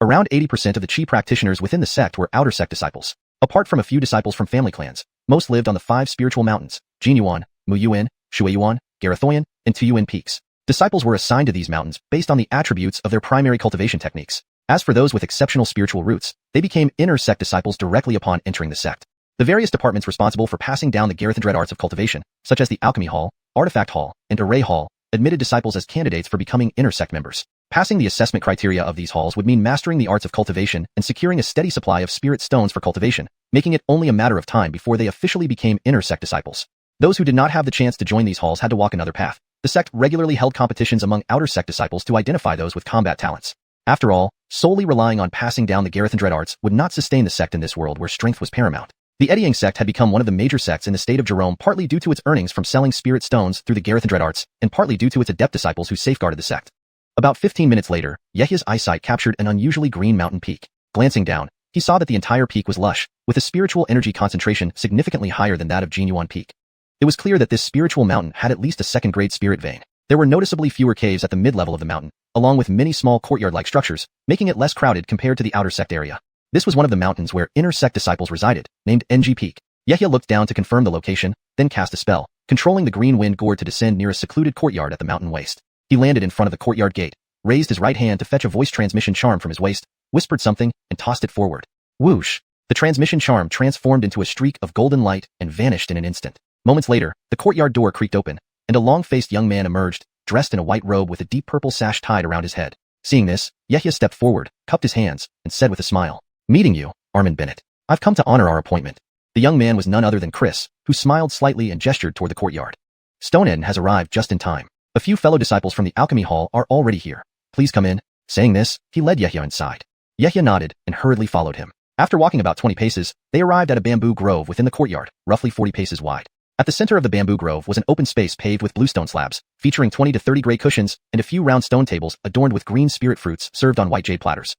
Around 80% of the Qi practitioners within the sect were Outer Sect disciples. Apart from a few disciples from family clans, most lived on the 5 spiritual mountains, Jinyuan, Muyuan, Shuiyuan, Garathoyan, and Tuyuan peaks. Disciples were assigned to these mountains based on the attributes of their primary cultivation techniques. As for those with exceptional spiritual roots, they became Inner Sect disciples directly upon entering the sect. The various departments responsible for passing down the Garathandred arts of cultivation, such as the Alchemy Hall, Artifact Hall, and Array Hall, admitted disciples as candidates for becoming Inner Sect members. Passing the assessment criteria of these halls would mean mastering the arts of cultivation and securing a steady supply of spirit stones for cultivation, making it only a matter of time before they officially became Inner Sect disciples. Those who did not have the chance to join these halls had to walk another path. The sect regularly held competitions among Outer Sect disciples to identify those with combat talents. After all, solely relying on passing down the Garathandred arts would not sustain the sect in this world where strength was paramount. The Eddying sect had become one of the major sects in the state of Jerome, partly due to its earnings from selling spirit stones through the Garathandred arts, and partly due to its adept disciples who safeguarded the sect. About 15 minutes later, Yehia's eyesight captured an unusually green mountain peak. Glancing down, he saw that the entire peak was lush, with a spiritual energy concentration significantly higher than that of Jinyuan Peak. It was clear that this spiritual mountain had at least a second-grade spirit vein. There were noticeably fewer caves at the mid-level of the mountain, along with many small courtyard-like structures, making it less crowded compared to the Outer Sect area. This was one of the mountains where Inner Sect disciples resided, named NG Peak. Yehia looked down to confirm the location, then cast a spell, controlling the green wind gourd to descend near a secluded courtyard at the mountain waist. He landed in front of the courtyard gate, raised his right hand to fetch a voice transmission charm from his waist, whispered something, and tossed it forward. Whoosh! The transmission charm transformed into a streak of golden light and vanished in an instant. Moments later, the courtyard door creaked open, and a long-faced young man emerged, dressed in a white robe with a deep purple sash tied around his head. Seeing this, Yehia stepped forward, cupped his hands, and said with a smile, "Meeting you, Armin Bennett. I've come to honor our appointment." The young man was none other than Chris, who smiled slightly and gestured toward the courtyard. Stonehenge has arrived just in time. A few fellow disciples from the Alchemy Hall are already here. Please come in. Saying this, he led Yehia inside. Yehia nodded and hurriedly followed him. After walking about 20 paces, they arrived at a bamboo grove within the courtyard, roughly 40 paces wide. At the center of the bamboo grove was an open space paved with bluestone slabs, featuring 20 to 30 gray cushions and a few round stone tables adorned with green spirit fruits served on white jade platters.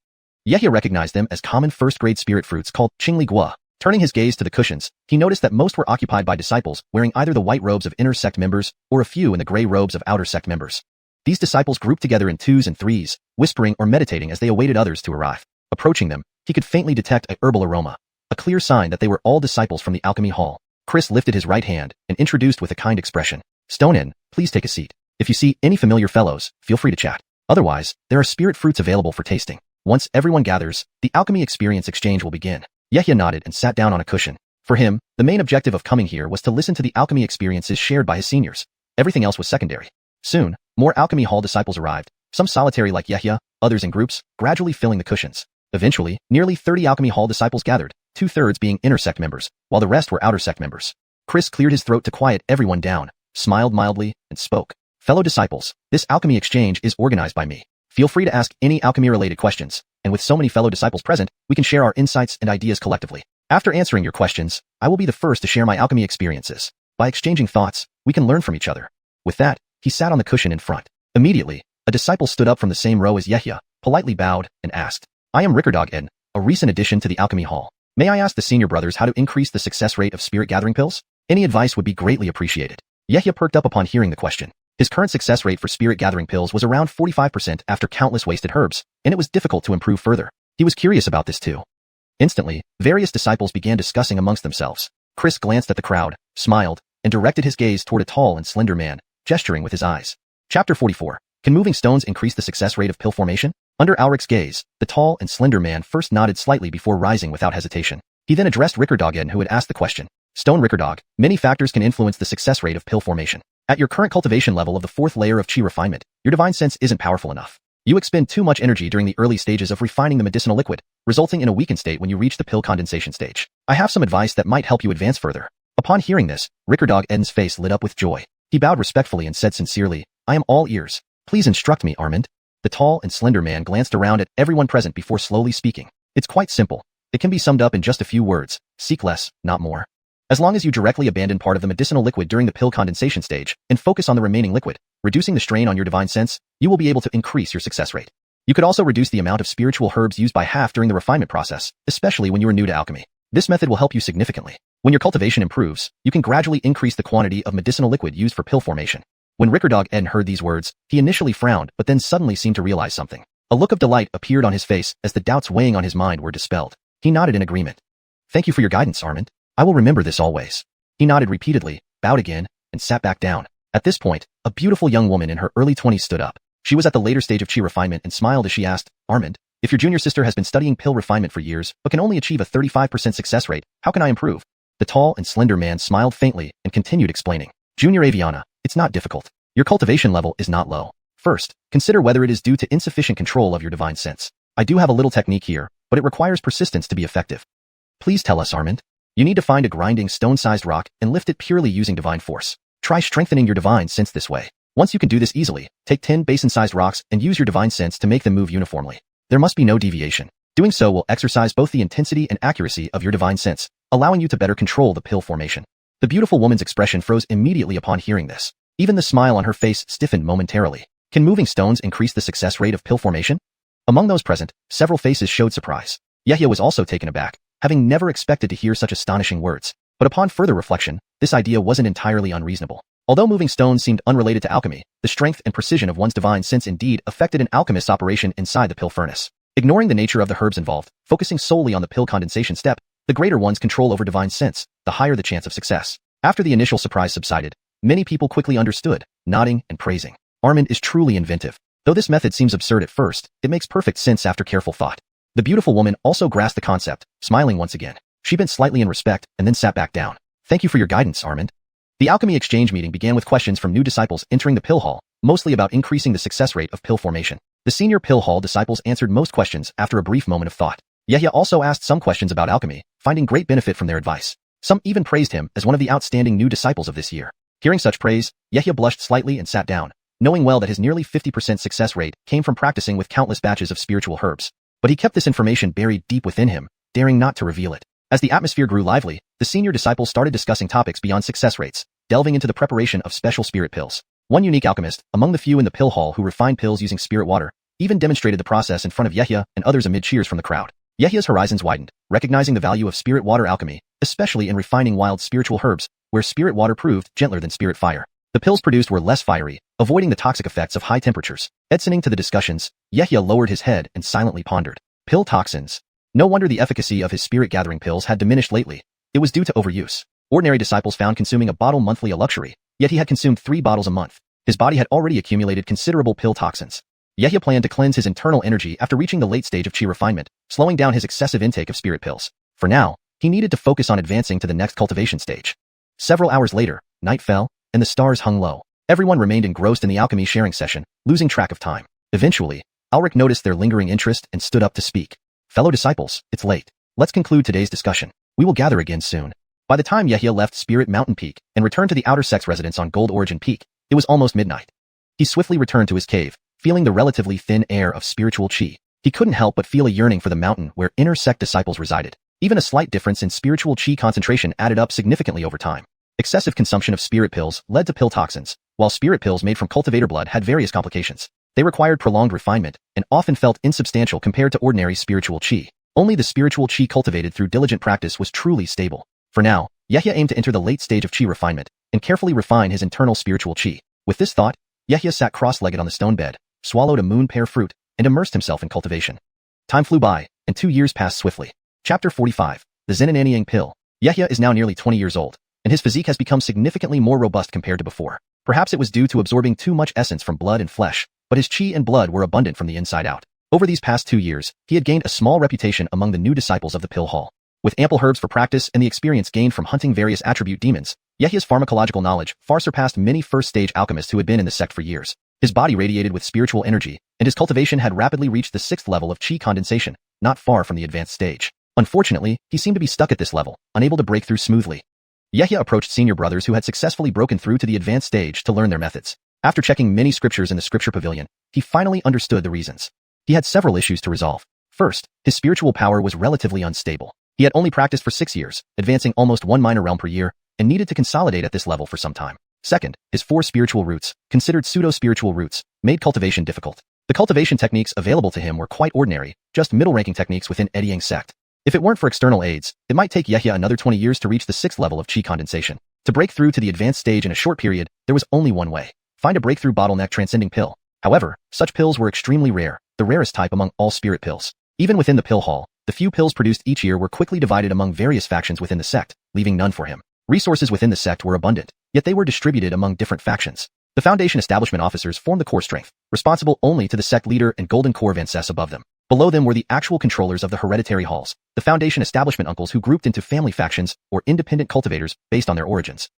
Yehia recognized them as common first-grade spirit fruits called Qingli Gua. Turning his gaze to the cushions, he noticed that most were occupied by disciples wearing either the white robes of Inner Sect members or a few in the gray robes of Outer Sect members. These disciples grouped together in twos and threes, whispering or meditating as they awaited others to arrive. Approaching them, he could faintly detect a herbal aroma, a clear sign that they were all disciples from the Alchemy Hall. Chris lifted his right hand and introduced with a kind expression. "Stonein, please take a seat. If you see any familiar fellows, feel free to chat. Otherwise, there are spirit fruits available for tasting. Once everyone gathers, the alchemy experience exchange will begin." Yehia nodded and sat down on a cushion. For him, the main objective of coming here was to listen to the alchemy experiences shared by his seniors. Everything else was secondary. Soon, More alchemy hall disciples arrived, some solitary like Yehia, others in groups, gradually filling the cushions. Eventually, nearly 30 alchemy hall disciples gathered, 2/3 being inner sect members, while the rest were outer sect members. Chris cleared his throat to quiet everyone down, smiled mildly, and spoke. Fellow disciples, this alchemy exchange is organized by me. Feel free to ask any alchemy-related questions, and with so many fellow disciples present, we can share our insights and ideas collectively. After answering your questions, I will be the first to share my alchemy experiences. By exchanging thoughts, we can learn from each other. With that, he sat on the cushion in front. Immediately, a disciple stood up from the same row as Yehia, politely bowed, and asked, I am Rickerdog Eden, a recent addition to the alchemy hall. May I ask the senior brothers how to increase the success rate of spirit gathering pills? Any advice would be greatly appreciated. Yehia perked up upon hearing the question. His current success rate for spirit gathering pills was around 45% after countless wasted herbs, and it was difficult to improve further. He was curious about this too. Instantly, various disciples began discussing amongst themselves. Chris glanced at the crowd, smiled, and directed his gaze toward a tall and slender man, gesturing with his eyes. Chapter 44. Can moving stones increase the success rate of pill formation? Under Alric's gaze, the tall and slender man first nodded slightly before rising without hesitation. He then addressed Rickerdog Eden, who had asked the question. Stone Rickerdog, many factors can influence the success rate of pill formation. At your current cultivation level of the 4th layer of chi refinement, your divine sense isn't powerful enough. You expend too much energy during the early stages of refining the medicinal liquid, resulting in a weakened state when you reach the pill condensation stage. I have some advice that might help you advance further. Upon hearing this, Rickerdog Eden's face lit up with joy. He bowed respectfully and said sincerely, I am all ears. Please instruct me, Armand. The tall and slender man glanced around at everyone present before slowly speaking. It's quite simple. It can be summed up in just a few words. Seek less, not more. As long as you directly abandon part of the medicinal liquid during the pill condensation stage and focus on the remaining liquid, reducing the strain on your divine sense, you will be able to increase your success rate. You could also reduce the amount of spiritual herbs used by half during the refinement process, especially when you are new to alchemy. This method will help you significantly. When your cultivation improves, you can gradually increase the quantity of medicinal liquid used for pill formation. When Rickerdog Eden heard these words, he initially frowned but then suddenly seemed to realize something. A look of delight appeared on his face as the doubts weighing on his mind were dispelled. He nodded in agreement. Thank you for your guidance, Armand. I will remember this always. He nodded repeatedly, bowed again, and sat back down. At this point, a beautiful young woman in her early 20s stood up. She was at the later stage of chi refinement and smiled as she asked, Armand, if your junior sister has been studying pill refinement for years but can only achieve a 35% success rate, how can I improve? The tall and slender man smiled faintly and continued explaining. Junior Aviana, it's not difficult. Your cultivation level is not low. First, consider whether it is due to insufficient control of your divine sense. I do have a little technique here, but it requires persistence to be effective. Please tell us, Armand. You need to find a grinding stone-sized rock and lift it purely using divine force. Try strengthening your divine sense this way. Once you can do this easily, take 10 basin-sized rocks and use your divine sense to make them move uniformly. There must be no deviation. Doing so will exercise both the intensity and accuracy of your divine sense, allowing you to better control the pill formation. The beautiful woman's expression froze immediately upon hearing this. Even the smile on her face stiffened momentarily. Can moving stones increase the success rate of pill formation? Among those present, several faces showed surprise. Yehia was also taken aback, having never expected to hear such astonishing words. But upon further reflection, this idea wasn't entirely unreasonable. Although moving stones seemed unrelated to alchemy, the strength and precision of one's divine sense indeed affected an alchemist's operation inside the pill furnace. Ignoring the nature of the herbs involved, focusing solely on the pill condensation step, the greater one's control over divine sense, the higher the chance of success. After the initial surprise subsided, many people quickly understood, nodding and praising. Armand is truly inventive. Though this method seems absurd at first, it makes perfect sense after careful thought. The beautiful woman also grasped the concept, smiling once again. She bent slightly in respect and then sat back down. Thank you for your guidance, Armand. The alchemy exchange meeting began with questions from new disciples entering the pill hall, mostly about increasing the success rate of pill formation. The senior pill hall disciples answered most questions after a brief moment of thought. Yehia also asked some questions about alchemy, finding great benefit from their advice. Some even praised him as one of the outstanding new disciples of this year. Hearing such praise, Yehia blushed slightly and sat down, knowing well that his nearly 50% success rate came from practicing with countless batches of spiritual herbs. But he kept this information buried deep within him, daring not to reveal it. As the atmosphere grew lively, the senior disciples started discussing topics beyond success rates, delving into the preparation of special spirit pills. One unique alchemist, among the few in the pill hall who refined pills using spirit water, even demonstrated the process in front of Yehia and others amid cheers from the crowd. Yehia's horizons widened, recognizing the value of spirit water alchemy, especially in refining wild spiritual herbs, where spirit water proved gentler than spirit fire. The pills produced were less fiery, avoiding the toxic effects of high temperatures. Listening to the discussions, Yehia lowered his head and silently pondered. Pill toxins. No wonder the efficacy of his spirit-gathering pills had diminished lately. It was due to overuse. Ordinary disciples found consuming a bottle monthly a luxury, yet he had consumed 3 bottles a month. His body had already accumulated considerable pill toxins. Yehia planned to cleanse his internal energy after reaching the late stage of chi refinement, slowing down his excessive intake of spirit pills. For now, he needed to focus on advancing to the next cultivation stage. Several hours later, night fell, and the stars hung low. Everyone remained engrossed in the alchemy sharing session, losing track of time. Eventually, Ulrich noticed their lingering interest and stood up to speak. Fellow disciples, it's late. Let's conclude today's discussion. We will gather again soon. By the time Yehia left Spirit Mountain Peak and returned to the outer sect's residence on Gold Origin Peak, it was almost midnight. He swiftly returned to his cave, feeling the relatively thin air of spiritual chi. He couldn't help but feel a yearning for the mountain where inner sect disciples resided. Even a slight difference in spiritual chi concentration added up significantly over time. Excessive consumption of spirit pills led to pill toxins, while spirit pills made from cultivator blood had various complications. They required prolonged refinement and often felt insubstantial compared to ordinary spiritual chi. Only the spiritual chi cultivated through diligent practice was truly stable. For now, Yehia aimed to enter the late stage of chi refinement and carefully refine his internal spiritual chi. With this thought, Yehia sat cross-legged on the stone bed, swallowed a moon pear fruit, and immersed himself in cultivation. Time flew by, and 2 years passed swiftly. Chapter 45. The Zenananiang Pill. Yehia is now nearly 20 years old, and his physique has become significantly more robust compared to before. Perhaps it was due to absorbing too much essence from blood and flesh, but his chi and blood were abundant from the inside out. Over these past 2 years, he had gained a small reputation among the new disciples of the Pill Hall. With ample herbs for practice and the experience gained from hunting various attribute demons, Yehia's pharmacological knowledge far surpassed many first-stage alchemists who had been in the sect for years. His body radiated with spiritual energy, and his cultivation had rapidly reached the 6th level of chi condensation, not far from the advanced stage. Unfortunately, he seemed to be stuck at this level, unable to break through smoothly. Yehia approached senior brothers who had successfully broken through to the advanced stage to learn their methods. After checking many scriptures in the scripture pavilion, he finally understood the reasons. He had several issues to resolve. First, his spiritual power was relatively unstable. He had only practiced for 6 years, advancing almost 1 minor realm per year, and needed to consolidate at this level for some time. Second, his 4 spiritual roots, considered pseudo-spiritual roots, made cultivation difficult. The cultivation techniques available to him were quite ordinary, just middle-ranking techniques within Ediang sect. If it weren't for external aids, it might take Yehia another 20 years to reach the 6th level of chi condensation. To break through to the advanced stage in a short period, there was only one way. Find a breakthrough bottleneck transcending pill. However, such pills were extremely rare, the rarest type among all spirit pills. Even within the pill hall, the few pills produced each year were quickly divided among various factions within the sect, leaving none for him. Resources within the sect were abundant, yet they were distributed among different factions. The Foundation establishment officers formed the core strength, responsible only to the sect leader and golden core Vancess above them. Below them were the actual controllers of the hereditary halls, the Foundation establishment uncles who grouped into family factions or independent cultivators based on their origins.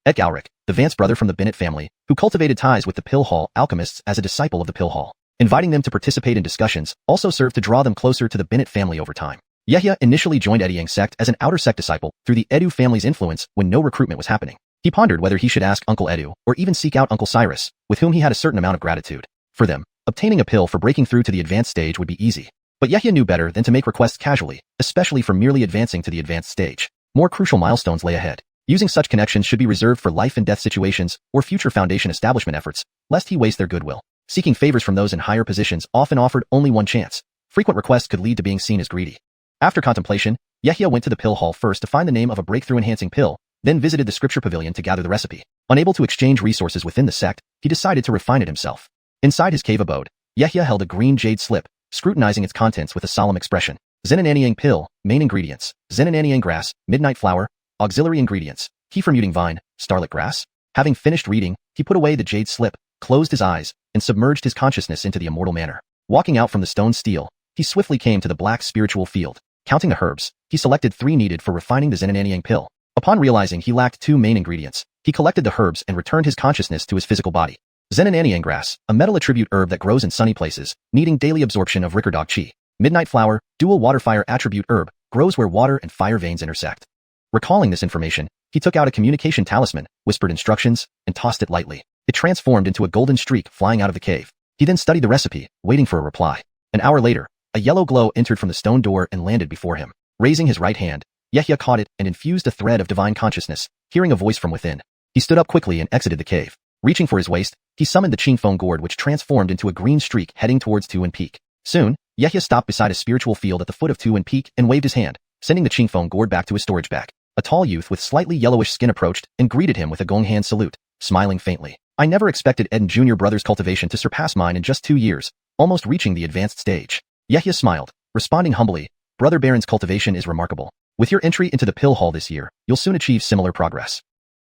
Ed Ulrich, the Vance brother from the Bennett family, who cultivated ties with the Pill Hall alchemists as a disciple of the Pill Hall. Inviting them to participate in discussions also served to draw them closer to the Bennett family over time. Yehia initially joined Ediang sect as an outer sect disciple through the Edu family's influence when no recruitment was happening. He pondered whether he should ask Uncle Edu or even seek out Uncle Cyrus, with whom he had a certain amount of gratitude. For them, obtaining a pill for breaking through to the advanced stage would be easy. But Yehia knew better than to make requests casually, especially for merely advancing to the advanced stage. More crucial milestones lay ahead. Using such connections should be reserved for life and death situations or future Foundation establishment efforts, lest he waste their goodwill. Seeking favors from those in higher positions often offered only one chance. Frequent requests could lead to being seen as greedy. After contemplation, Yehia went to the pill hall first to find the name of a breakthrough-enhancing pill, then visited the scripture pavilion to gather the recipe. Unable to exchange resources within the sect, he decided to refine it himself. Inside his cave abode, Yehia held a green jade slip, scrutinizing its contents with a solemn expression. Zenananiang pill, main ingredients, Zenananiang grass, midnight flower, auxiliary ingredients, kefir-muting vine, starlit grass. Having finished reading, he put away the jade slip, closed his eyes, and submerged his consciousness into the immortal manner. Walking out from the stone stele, he swiftly came to the black spiritual field. Counting the herbs, he selected 3 needed for refining the Zenananiang pill. Upon realizing he lacked 2 main ingredients, he collected the herbs and returned his consciousness to his physical body. Zenananiang grass, a metal attribute herb that grows in sunny places, needing daily absorption of Rickerdog chi. Midnight flower, dual water-fire attribute herb, grows where water and fire veins intersect. Recalling this information, he took out a communication talisman, whispered instructions, and tossed it lightly. It transformed into a golden streak flying out of the cave. He then studied the recipe, waiting for a reply. An hour later, a yellow glow entered from the stone door and landed before him. Raising his right hand, Yehia caught it and infused a thread of divine consciousness, hearing a voice from within. He stood up quickly and exited the cave. Reaching for his waist, he summoned the Qingfeng gourd which transformed into a green streak heading towards Tuan Peak. Soon, Yehia stopped beside a spiritual field at the foot of Tuan Peak and waved his hand, sending the Qingfeng gourd back to his storage bag. A tall youth with slightly yellowish skin approached and greeted him with a gong hand salute, smiling faintly. I never expected Ed and Junior Brothers' cultivation to surpass mine in just 2 years, almost reaching the advanced stage. Yehia smiled, responding humbly, Brother Baron's cultivation is remarkable. With your entry into the Pill Hall this year, you'll soon achieve similar progress.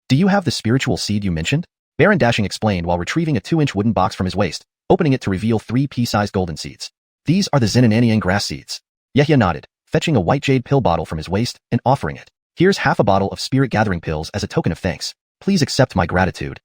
Do you have the spiritual seed you mentioned? Baron Dashing explained while retrieving a 2-inch wooden box from his waist, opening it to reveal 3 pea-sized golden seeds. These are the Zenananiang grass seeds. Yehia nodded, fetching a white jade pill bottle from his waist and offering it. Here's half a bottle of spirit gathering pills as a token of thanks. Please accept my gratitude.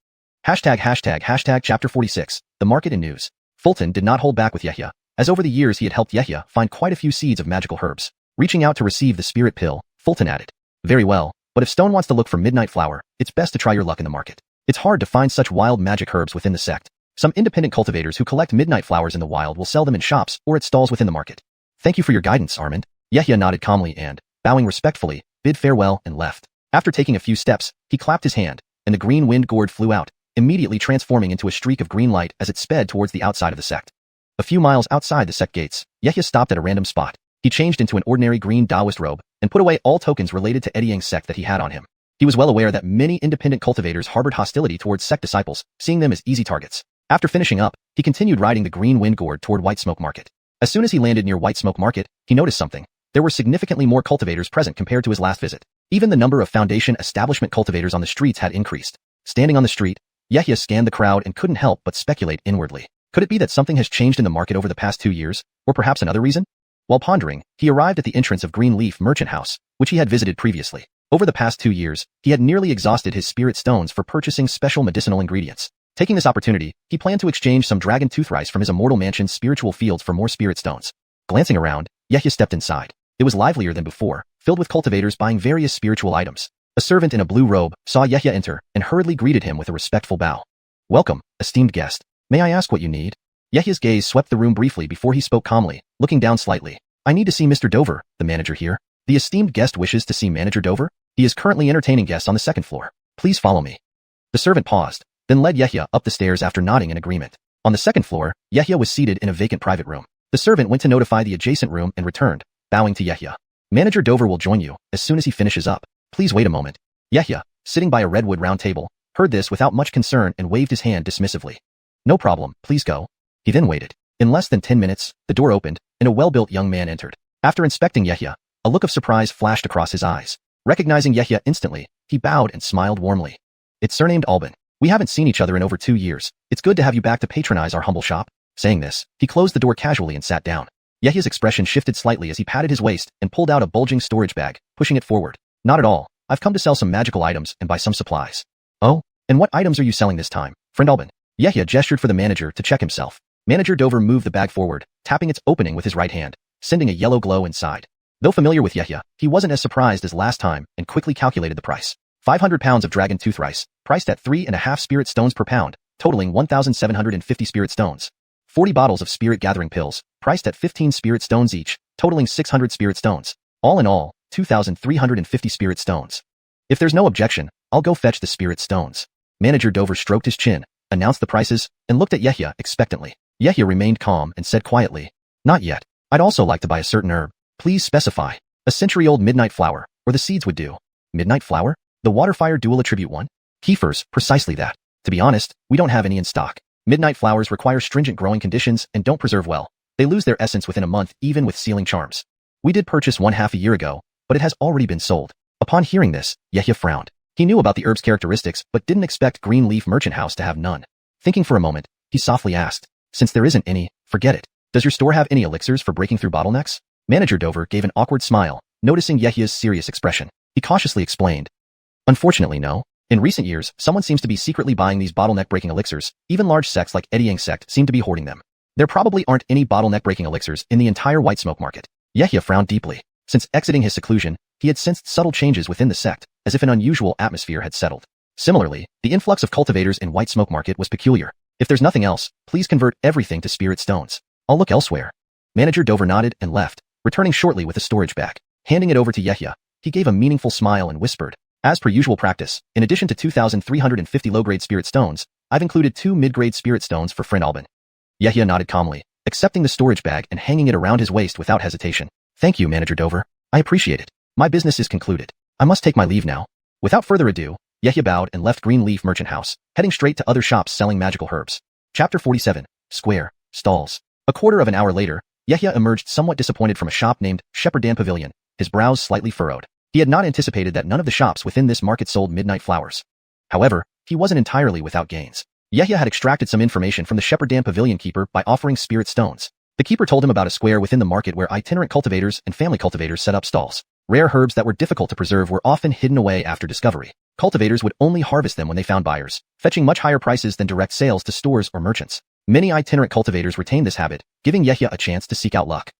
Chapter 46. The Market in News. Fulton did not hold back with Yehia, as over the years he had helped Yehia find quite a few seeds of magical herbs. Reaching out to receive the spirit pill, Fulton added, "Very well, but if Stone wants to look for Midnight Flower, it's best to try your luck in the market. It's hard to find such wild magic herbs within the sect. Some independent cultivators who collect midnight flowers in the wild will sell them in shops or at stalls within the market." "Thank you for your guidance, Armand." Yehia nodded calmly and, bowing respectfully, bid farewell and left. After taking a few steps, he clapped his hand, and the green wind gourd flew out, immediately transforming into a streak of green light as it sped towards the outside of the sect. A few miles outside the sect gates, Yehia stopped at a random spot. He changed into an ordinary green Taoist robe and put away all tokens related to Eddie Yang's sect that he had on him. He was well aware that many independent cultivators harbored hostility towards sect disciples, seeing them as easy targets. After finishing up, he continued riding the green wind gourd toward White Smoke Market. As soon as he landed near White Smoke Market, he noticed something. There were significantly more cultivators present compared to his last visit. Even the number of Foundation establishment cultivators on the streets had increased. Standing on the street, Yehia scanned the crowd and couldn't help but speculate inwardly. Could it be that something has changed in the market over the past 2 years, or perhaps another reason? While pondering, he arrived at the entrance of Green Leaf Merchant House, which he had visited previously. Over the past 2 years, he had nearly exhausted his spirit stones for purchasing special medicinal ingredients. Taking this opportunity, he planned to exchange some dragon tooth rice from his immortal mansion's spiritual fields for more spirit stones. Glancing around, Yehia stepped inside. It was livelier than before, filled with cultivators buying various spiritual items. A servant in a blue robe saw Yehia enter and hurriedly greeted him with a respectful bow. "Welcome, esteemed guest. May I ask what you need?" Yehia's gaze swept the room briefly before he spoke calmly, looking down slightly. "I need to see Mr. Dover, the manager here." "The esteemed guest wishes to see Manager Dover? He is currently entertaining guests on the second floor. Please follow me." The servant paused, then led Yehia up the stairs after nodding in agreement. On the second floor, Yehia was seated in a vacant private room. The servant went to notify the adjacent room and returned, bowing to Yehia. "Manager Dover will join you as soon as he finishes up. Please wait a moment." Yehia, sitting by a redwood round table, heard this without much concern and waved his hand dismissively. "No problem, please go." He then waited. In less than 10 minutes, the door opened, and a well-built young man entered. After inspecting Yehia, a look of surprise flashed across his eyes. Recognizing Yehia instantly, he bowed and smiled warmly. "It's surnamed Alban. We haven't seen each other in over 2 years. It's good to have you back to patronize our humble shop." Saying this, he closed the door casually and sat down. Yehia's expression shifted slightly as he patted his waist and pulled out a bulging storage bag, pushing it forward. "Not at all. I've come to sell some magical items and buy some supplies." "Oh? And what items are you selling this time, friend Alban?" Yehia gestured for the manager to check himself. Manager Dover moved the bag forward, tapping its opening with his right hand, sending a yellow glow inside. Though familiar with Yehia, he wasn't as surprised as last time and quickly calculated the price. 500 pounds of dragon tooth rice, priced at 3.5 spirit stones per pound, totaling 1,750 spirit stones. 40 bottles of spirit gathering pills, priced at 15 spirit stones each, totaling 600 spirit stones. All in all, 2,350 spirit stones. "If there's no objection, I'll go fetch the spirit stones." Manager Dover stroked his chin, announced the prices, and looked at Yehia expectantly. Yehia remained calm and said quietly, "Not yet. I'd also like to buy a certain herb. Please specify. A century-old midnight flower, or the seeds would do." "Midnight flower? The waterfire dual attribute one?" "Kefirs, precisely that. To be honest, we don't have any in stock. Midnight flowers require stringent growing conditions and don't preserve well. They lose their essence within a month even with sealing charms. We did purchase one half a year ago, but it has already been sold." Upon hearing this, Yehia frowned. He knew about the herb's characteristics but didn't expect Green Leaf Merchant House to have none. Thinking for a moment, he softly asked, "Since there isn't any, forget it. Does your store have any elixirs for breaking through bottlenecks?" Manager Dover gave an awkward smile, noticing Yehia's serious expression. He cautiously explained, "Unfortunately, no. In recent years, someone seems to be secretly buying these bottleneck-breaking elixirs. Even large sects like Eddie Yang's sect seem to be hoarding them. There probably aren't any bottleneck-breaking elixirs in the entire White Smoke Market." Yehia frowned deeply. Since exiting his seclusion, he had sensed subtle changes within the sect, as if an unusual atmosphere had settled. Similarly, the influx of cultivators in White Smoke Market was peculiar. "If there's nothing else, please convert everything to spirit stones. I'll look elsewhere." Manager Dover nodded and left, returning shortly with a storage bag. Handing it over to Yehia, he gave a meaningful smile and whispered, "As per usual practice, in addition to 2,350 low-grade spirit stones, I've included 2 mid-grade spirit stones for friend Alban." Yehia nodded calmly, accepting the storage bag and hanging it around his waist without hesitation. "Thank you, Manager Dover. I appreciate it. My business is concluded. I must take my leave now." Without further ado, Yehia bowed and left Green Leaf Merchant House, heading straight to other shops selling magical herbs. Chapter 47. Square. Stalls. A quarter of an hour later, Yehia emerged somewhat disappointed from a shop named Shepherd Pavilion, his brows slightly furrowed. He had not anticipated that none of the shops within this market sold midnight flowers. However, he wasn't entirely without gains. Yehia had extracted some information from the Shepherd Pavilion keeper by offering spirit stones. The keeper told him about a square within the market where itinerant cultivators and family cultivators set up stalls. Rare herbs that were difficult to preserve were often hidden away after discovery. Cultivators would only harvest them when they found buyers, fetching much higher prices than direct sales to stores or merchants. Many itinerant cultivators retained this habit, giving Yehia a chance to seek out luck.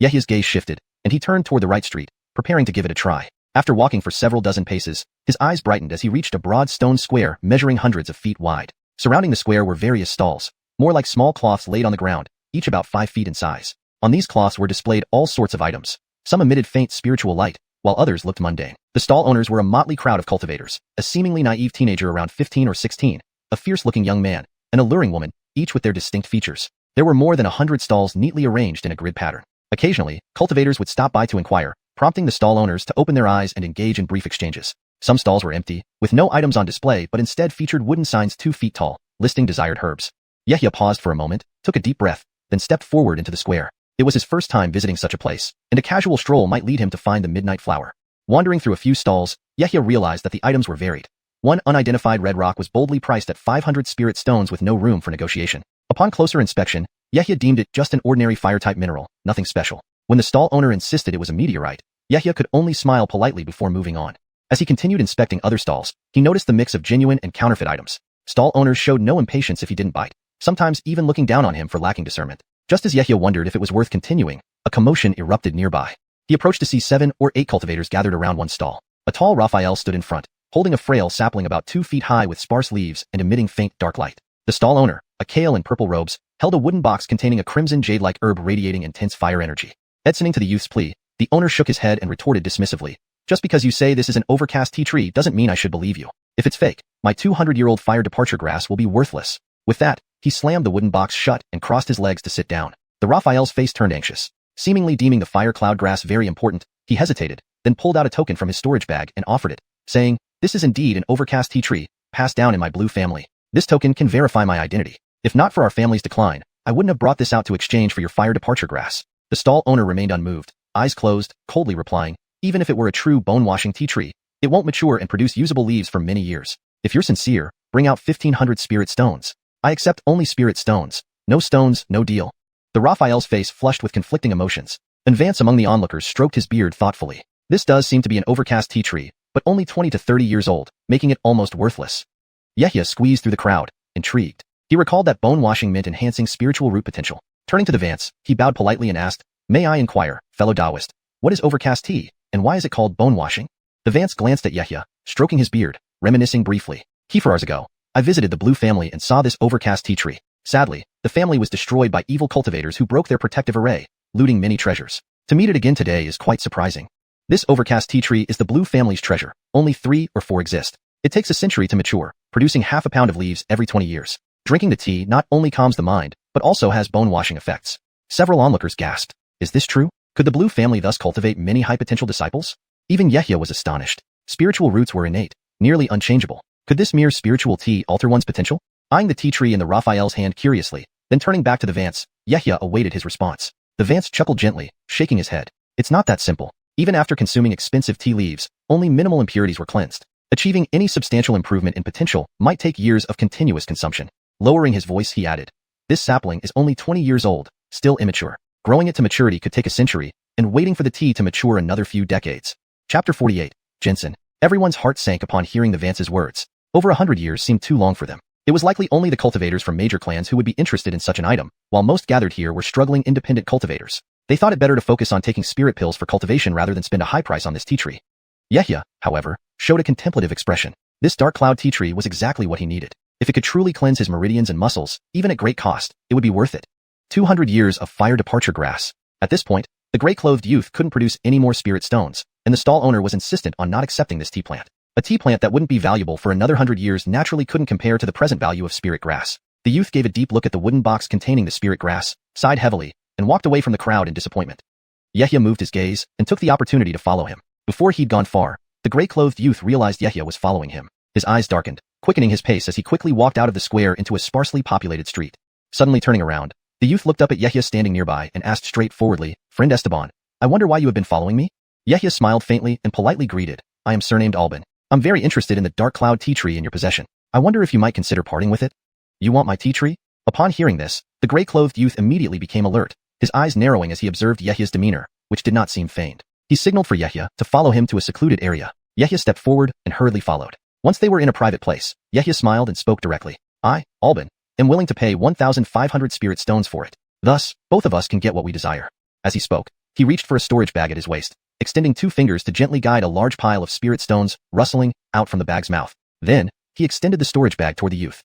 Yehia's gaze shifted, and he turned toward the right street, preparing to give it a try. After walking for several dozen paces, his eyes brightened as he reached a broad stone square measuring hundreds of feet wide. Surrounding the square were various stalls, more like small cloths laid on the ground, each about 5 feet in size. On these cloths were displayed all sorts of items. Some emitted faint spiritual light, while others looked mundane. The stall owners were a motley crowd of cultivators, a seemingly naive teenager around 15 or 16, a fierce-looking young man, an alluring woman, each with their distinct features. There were more than 100 stalls neatly arranged in a grid pattern. Occasionally, cultivators would stop by to inquire, prompting the stall owners to open their eyes and engage in brief exchanges. Some stalls were empty, with no items on display but instead featured wooden signs 2 feet tall, listing desired herbs. Yehia paused for a moment, took a deep breath, then stepped forward into the square. It was his first time visiting such a place, and a casual stroll might lead him to find the midnight flower. Wandering through a few stalls, Yehia realized that the items were varied. One unidentified red rock was boldly priced at 500 spirit stones with no room for negotiation. Upon closer inspection, Yehia deemed it just an ordinary fire-type mineral, nothing special. When the stall owner insisted it was a meteorite, Yehia could only smile politely before moving on. As he continued inspecting other stalls, he noticed the mix of genuine and counterfeit items. Stall owners showed no impatience if he didn't bite, sometimes even looking down on him for lacking discernment. Just as Yehia wondered if it was worth continuing, a commotion erupted nearby. He approached to see 7 or 8 cultivators gathered around one stall. A tall Raphael stood in front, holding a frail sapling about 2 feet high with sparse leaves and emitting faint dark light. The stall owner, a kale in purple robes, held a wooden box containing a crimson jade-like herb radiating intense fire energy. Listening to the youth's plea, the owner shook his head and retorted dismissively, "Just because you say this is an overcast tea tree doesn't mean I should believe you. If it's fake, my 200-year-old fire departure grass will be worthless." With that, he slammed the wooden box shut and crossed his legs to sit down. The Raphael's face turned anxious. Seemingly deeming the fire cloud grass very important, he hesitated, then pulled out a token from his storage bag and offered it, saying, "This is indeed an overcast tea tree, passed down in my blue family. This token can verify my identity. If not for our family's decline, I wouldn't have brought this out to exchange for your fire departure grass." The stall owner remained unmoved, eyes closed, coldly replying, "Even if it were a true bone-washing tea tree, it won't mature and produce usable leaves for many years. If you're sincere, bring out 1,500 spirit stones. I accept only spirit stones. No stones, no deal." The Raphael's face flushed with conflicting emotions. Vance among the onlookers stroked his beard thoughtfully. This does seem to be an overcast tea tree, but only 20 to 30 years old, making it almost worthless. Yehia squeezed through the crowd, intrigued. He recalled that bone-washing meant enhancing spiritual root potential. Turning to the Vance, he bowed politely and asked, "May I inquire, fellow Taoist, what is overcast tea, and why is it called bone-washing?" The Vance glanced at Yehia, stroking his beard, reminiscing briefly. "Hours ago, I visited the Blue family and saw this overcast tea tree. Sadly, the family was destroyed by evil cultivators who broke their protective array, looting many treasures. To meet it again today is quite surprising. This overcast tea tree is the Blue family's treasure. Only 3 or 4 exist. It takes a century to mature, producing half a pound of leaves every 20 years. Drinking the tea not only calms the mind, but also has bone-washing effects." Several onlookers gasped. Is this true? Could the Blue family thus cultivate many high-potential disciples? Even Yehia was astonished. Spiritual roots were innate, nearly unchangeable. Could this mere spiritual tea alter one's potential? Eyeing the tea tree in the Raphael's hand curiously, then turning back to the Vance, Yehia awaited his response. The Vance chuckled gently, shaking his head. It's not that simple. Even after consuming expensive tea leaves, only minimal impurities were cleansed. Achieving any substantial improvement in potential might take years of continuous consumption. Lowering his voice, he added, "This sapling is only 20 years old, still immature. Growing it to maturity could take a century, and waiting for the tea to mature another few decades." Chapter 48. Jensen. Everyone's heart sank upon hearing the Vance's words. Over 100 years seemed too long for them. It was likely only the cultivators from major clans who would be interested in such an item, while most gathered here were struggling independent cultivators. They thought it better to focus on taking spirit pills for cultivation rather than spend a high price on this tea tree. Yehia, however, showed a contemplative expression. This dark cloud tea tree was exactly what he needed. If it could truly cleanse his meridians and muscles, even at great cost, it would be worth it. 200 years of fire departure grass. At this point, the gray-clothed youth couldn't produce any more spirit stones, and the stall owner was insistent on not accepting this tea plant. A tea plant that wouldn't be valuable for another 100 years naturally couldn't compare to the present value of spirit grass. The youth gave a deep look at the wooden box containing the spirit grass, sighed heavily, and walked away from the crowd in disappointment. Yehia moved his gaze and took the opportunity to follow him. Before he'd gone far, the gray-clothed youth realized Yehia was following him. His eyes darkened, quickening his pace as he quickly walked out of the square into a sparsely populated street. Suddenly turning around, the youth looked up at Yehia standing nearby and asked straightforwardly, "Friend Esteban, I wonder why you have been following me?" Yehia smiled faintly and politely greeted, "I am surnamed Alban. I'm very interested in the dark cloud tea tree in your possession. I wonder if you might consider parting with it?" "You want my tea tree?" Upon hearing this, the gray-clothed youth immediately became alert, his eyes narrowing as he observed Yehia's demeanor, which did not seem feigned. He signaled for Yehia to follow him to a secluded area. Yehia stepped forward and hurriedly followed. Once they were in a private place, Yehia smiled and spoke directly. I, Alban, am willing to pay 1,500 spirit stones for it. Thus, both of us can get what we desire. As he spoke, he reached for a storage bag at his waist, extending 2 fingers to gently guide a large pile of spirit stones, rustling out from the bag's mouth. Then, he extended the storage bag toward the youth.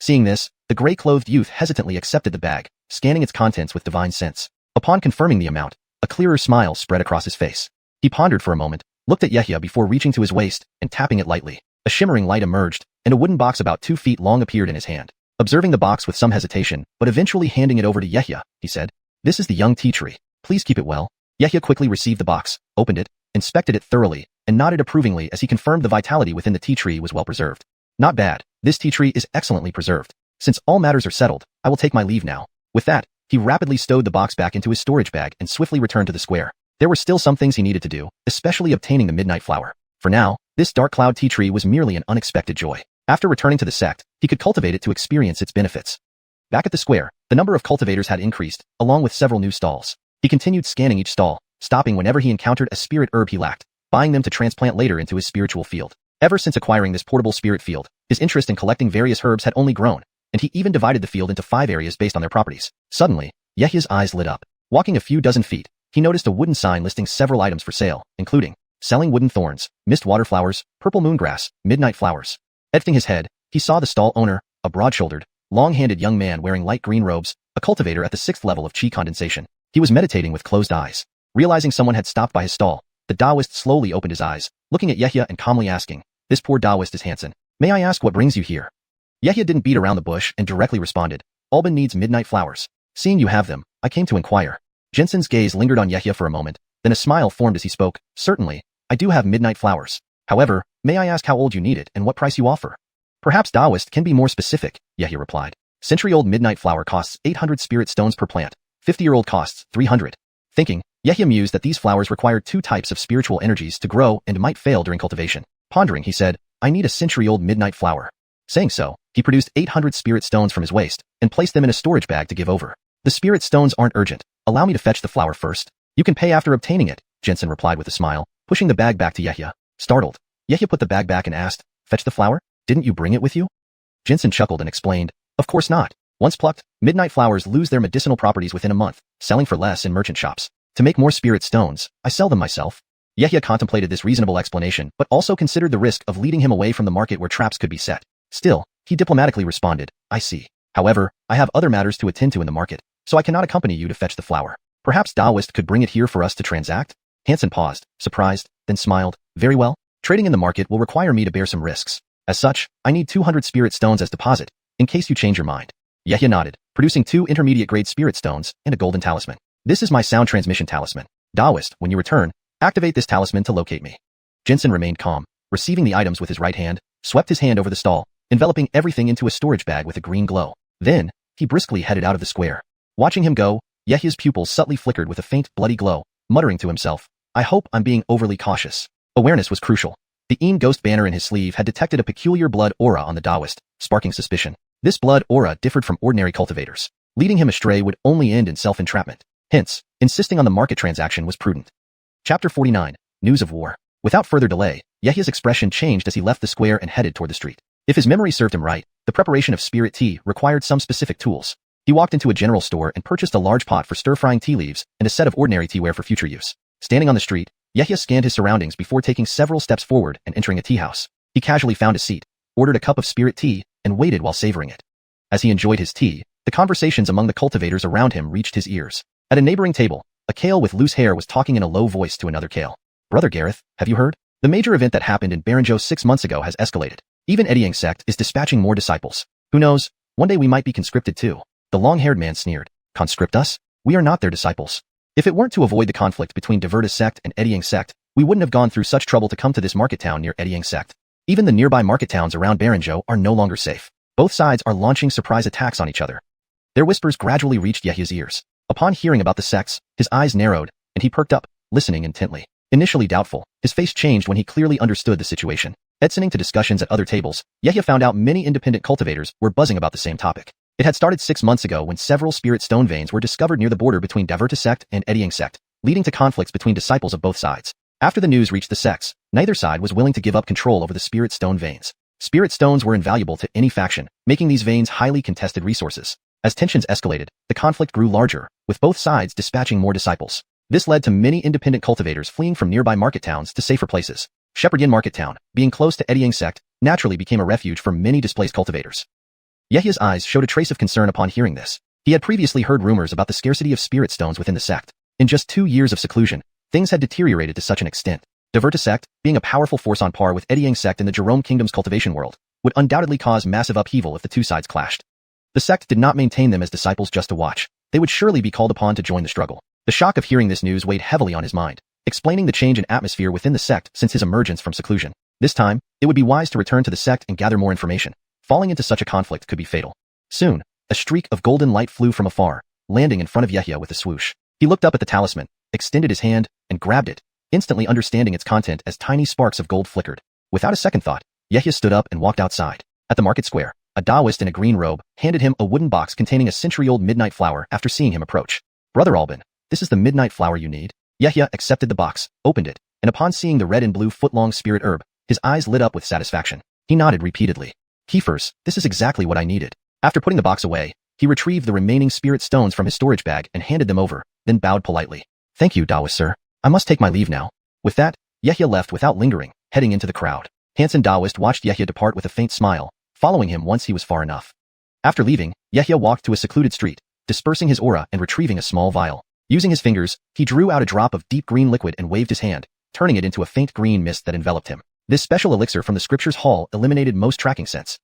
Seeing this, the gray-clothed youth hesitantly accepted the bag, scanning its contents with divine sense. Upon confirming the amount, a clearer smile spread across his face. He pondered for a moment, looked at Yehia before reaching to his waist and tapping it lightly. A shimmering light emerged, and a wooden box about 2 feet long appeared in his hand. Observing the box with some hesitation, but eventually handing it over to Yehia, he said, "This is the young tea tree. Please keep it well." Yehia quickly received the box, opened it, inspected it thoroughly, and nodded approvingly as he confirmed the vitality within the tea tree was well preserved. "Not bad. This tea tree is excellently preserved. Since all matters are settled, I will take my leave now." With that, he rapidly stowed the box back into his storage bag and swiftly returned to the square. There were still some things he needed to do, especially obtaining the midnight flower. For now, this dark cloud tea tree was merely an unexpected joy. After returning to the sect, he could cultivate it to experience its benefits. Back at the square, the number of cultivators had increased, along with several new stalls. He continued scanning each stall, stopping whenever he encountered a spirit herb he lacked, buying them to transplant later into his spiritual field. Ever since acquiring this portable spirit field, his interest in collecting various herbs had only grown, and he even divided the field into 5 areas based on their properties. Suddenly, Yehia's eyes lit up. Walking a few dozen feet, he noticed a wooden sign listing several items for sale, including selling wooden thorns, mist water flowers, purple moongrass, midnight flowers. Lifting his head, he saw the stall owner, a broad-shouldered, long-handed young man wearing light green robes, a cultivator at the 6th level of chi condensation. He was meditating with closed eyes. Realizing someone had stopped by his stall, the Taoist slowly opened his eyes, looking at Yehia and calmly asking, "This poor Taoist is Hansen. May I ask what brings you here?" Yehia didn't beat around the bush and directly responded, "Alban needs midnight flowers. Seeing you have them, I came to inquire." Jensen's gaze lingered on Yehia for a moment, then a smile formed as he spoke, "Certainly, I do have midnight flowers. However, may I ask how old you need it and what price you offer?" "Perhaps Taoist can be more specific," Yehia replied. "Century-old midnight flower costs 800 spirit stones per plant. 50-year-old costs 300. Thinking, Yehia mused that these flowers required 2 types of spiritual energies to grow and might fail during cultivation. Pondering, he said, "I need a century-old midnight flower." Saying so, he produced 800 spirit stones from his waist and placed them in a storage bag to give over. "The spirit stones aren't urgent. Allow me to fetch the flower first. You can pay after obtaining it," Jensen replied with a smile, pushing the bag back to Yehia. Startled, Yehia put the bag back and asked, "Fetch the flower? Didn't you bring it with you?" Jensen chuckled and explained, "Of course not. Once plucked, midnight flowers lose their medicinal properties within a month, selling for less in merchant shops. To make more spirit stones, I sell them myself." Yehia contemplated this reasonable explanation but also considered the risk of leading him away from the market where traps could be set. Still, he diplomatically responded, "I see. However, I have other matters to attend to in the market, so I cannot accompany you to fetch the flower. Perhaps Taoist could bring it here for us to transact?" Hansen paused, surprised, then smiled, "Very well. Trading in the market will require me to bear some risks. As such, I need 200 spirit stones as deposit, in case you change your mind." Yehia nodded, producing 2 intermediate-grade spirit stones and a golden talisman. "This is my sound transmission talisman. Taoist, when you return, activate this talisman to locate me." Jensen remained calm, receiving the items with his right hand, swept his hand over the stall, enveloping everything into a storage bag with a green glow. Then, he briskly headed out of the square. Watching him go, Yehia's pupils subtly flickered with a faint, bloody glow, muttering to himself, "I hope I'm being overly cautious." Awareness was crucial. The ghost banner in his sleeve had detected a peculiar blood aura on the Taoist, sparking suspicion. This blood aura differed from ordinary cultivators. Leading him astray would only end in self-entrapment. Hence, insisting on the market transaction was prudent. Chapter 49. News of War. Without further delay, Yehia's expression changed as he left the square and headed toward the street. If his memory served him right, the preparation of spirit tea required some specific tools. He walked into a general store and purchased a large pot for stir-frying tea leaves and a set of ordinary teaware for future use. Standing on the street, Yehia scanned his surroundings before taking several steps forward and entering a tea house. He casually found a seat, ordered a cup of spirit tea, and waited while savoring it. As he enjoyed his tea, the conversations among the cultivators around him reached his ears. At a neighboring table, a kale with loose hair was talking in a low voice to another kale. "Brother Gareth, have you heard? The major event that happened in Baranjo 6 months ago has escalated. Even Ediang sect is dispatching more disciples. Who knows, one day we might be conscripted too." The long-haired man sneered. "Conscript us? We are not their disciples. If it weren't to avoid the conflict between Diverta's sect and Ediang sect, we wouldn't have gone through such trouble to come to this market town near Ediang sect. Even the nearby market towns around Baranjo are no longer safe. Both sides are launching surprise attacks on each other." Their whispers gradually reached Yehia's ears. Upon hearing about the sects, his eyes narrowed, and he perked up, listening intently. Initially doubtful, his face changed when he clearly understood the situation. Listening to discussions at other tables, Yehia found out many independent cultivators were buzzing about the same topic. It had started 6 months ago when several spirit stone veins were discovered near the border between Diverta sect and Ediang sect, leading to conflicts between disciples of both sides. After the news reached the sects, neither side was willing to give up control over the spirit stone veins. Spirit stones were invaluable to any faction, making these veins highly contested resources. As tensions escalated, the conflict grew larger, with both sides dispatching more disciples. This led to many independent cultivators fleeing from nearby market towns to safer places. Shepherdyan Market Town, being close to Ediang sect, naturally became a refuge for many displaced cultivators. Yahya's eyes showed a trace of concern upon hearing this. He had previously heard rumors about the scarcity of spirit stones within the sect. In just 2 years of seclusion, things had deteriorated to such an extent. Diverta sect, being a powerful force on par with Ediang sect in the Jerome Kingdom's cultivation world, would undoubtedly cause massive upheaval if the two sides clashed. The sect did not maintain them as disciples just to watch. They would surely be called upon to join the struggle. The shock of hearing this news weighed heavily on his mind, explaining the change in atmosphere within the sect since his emergence from seclusion. This time, it would be wise to return to the sect and gather more information. Falling into such a conflict could be fatal. Soon, a streak of golden light flew from afar, landing in front of Yahya with a swoosh. He looked up at the talisman, extended his hand, and grabbed it, instantly understanding its content as tiny sparks of gold flickered. Without a second thought, Yahya stood up and walked outside. At the market square, a Taoist in a green robe handed him a wooden box containing a century-old midnight flower after seeing him approach. "Brother Alban, this is the midnight flower you need." Yahya accepted the box, opened it, and upon seeing the red and blue foot-long spirit herb, his eyes lit up with satisfaction. He nodded repeatedly. "Keepers, this is exactly what I needed." After putting the box away, he retrieved the remaining spirit stones from his storage bag and handed them over, then bowed politely. "Thank you, Taoist sir. I must take my leave now." With that, Yahya left without lingering, heading into the crowd. Handsome Taoist watched Yahya depart with a faint smile, following him once he was far enough. After leaving, Yahya walked to a secluded street, dispersing his aura and retrieving a small vial. Using his fingers, he drew out a drop of deep green liquid and waved his hand, turning it into a faint green mist that enveloped him. This special elixir from the scriptures hall eliminated most tracking sense.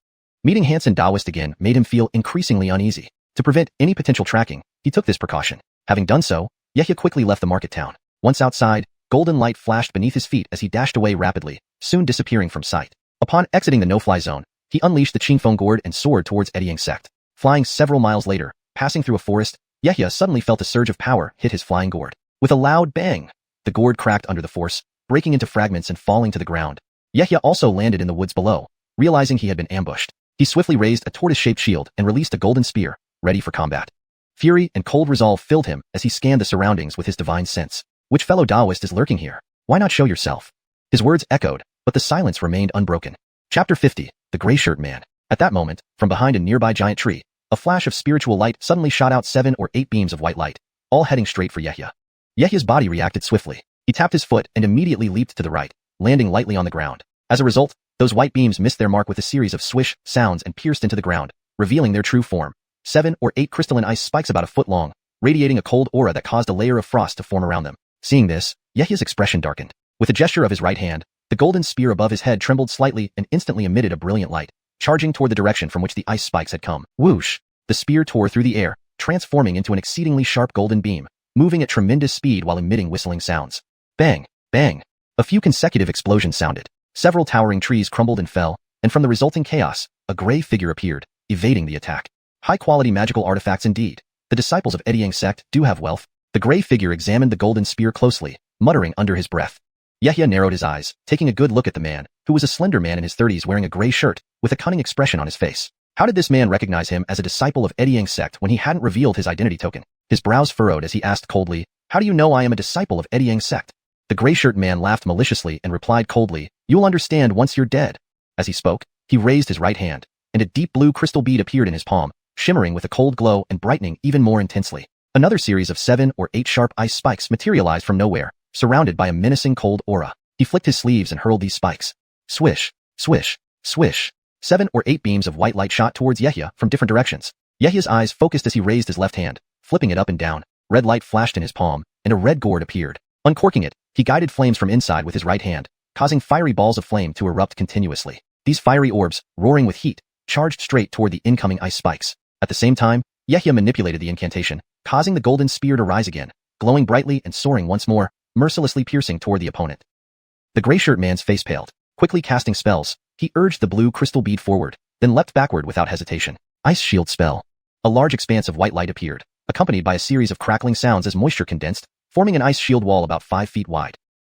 Meeting Hanson Taoist again made him feel increasingly uneasy. To prevent any potential tracking, he took this precaution. Having done so, Yahya quickly left the market town. Once outside, golden light flashed beneath his feet as he dashed away rapidly, soon disappearing from sight. Upon exiting the no-fly zone, he unleashed the Qingfeng gourd and soared towards Ediang sect. Flying several miles later, passing through a forest, Yahya suddenly felt a surge of power hit his flying gourd. With a loud bang, the gourd cracked under the force, breaking into fragments and falling to the ground. Yahya also landed in the woods below, realizing he had been ambushed. He swiftly raised a tortoise-shaped shield and released a golden spear, ready for combat. Fury and cold resolve filled him as he scanned the surroundings with his divine sense. Which fellow Taoist is lurking here? Why not show yourself? His words echoed, but the silence remained unbroken. Chapter 50, The Gray-Shirt Man. At that moment, from behind a nearby giant tree, a flash of spiritual light suddenly shot out 7 or 8 beams of white light, all heading straight for Yahya. Yahya's body reacted swiftly. He tapped his foot and immediately leaped to the right, landing lightly on the ground. As a result, those white beams missed their mark with a series of swish sounds and pierced into the ground, revealing their true form. 7 or 8 crystalline ice spikes about a foot long, radiating a cold aura that caused a layer of frost to form around them. Seeing this, Yahya's expression darkened. With a gesture of his right hand, the golden spear above his head trembled slightly and instantly emitted a brilliant light, charging toward the direction from which the ice spikes had come. Whoosh! The spear tore through the air, transforming into an exceedingly sharp golden beam, moving at tremendous speed while emitting whistling sounds. Bang! Bang! A few consecutive explosions sounded. Several towering trees crumbled and fell, and from the resulting chaos, a gray figure appeared, evading the attack. High-quality magical artifacts indeed. The disciples of Ediang sect do have wealth. The gray figure examined the golden spear closely, muttering under his breath. Yahya narrowed his eyes, taking a good look at the man, who was a slender man in his 30s wearing a gray shirt, with a cunning expression on his face. How did this man recognize him as a disciple of Ediang sect when he hadn't revealed his identity token? His brows furrowed as he asked coldly, "How do you know I am a disciple of Ediang sect?" The gray-shirt man laughed maliciously and replied coldly, "You'll understand once you're dead." As he spoke, he raised his right hand, and a deep blue crystal bead appeared in his palm, shimmering with a cold glow and brightening even more intensely. Another series of 7 or 8 sharp ice spikes materialized from nowhere, surrounded by a menacing cold aura. He flicked his sleeves and hurled these spikes. Swish, swish, swish. 7 or 8 beams of white light shot towards Yahya from different directions. Yahya's eyes focused as he raised his left hand, flipping it up and down. Red light flashed in his palm, and a red gourd appeared. Uncorking it, he guided flames from inside with his right hand, causing fiery balls of flame to erupt continuously. These fiery orbs, roaring with heat, charged straight toward the incoming ice spikes. At the same time, Yahya manipulated the incantation, causing the golden spear to rise again, glowing brightly and soaring once more, mercilessly piercing toward the opponent. The gray-shirt man's face paled. Quickly casting spells, he urged the blue crystal bead forward, then leapt backward without hesitation. Ice shield spell. A large expanse of white light appeared, accompanied by a series of crackling sounds as moisture condensed, forming an ice shield wall about 5 feet wide.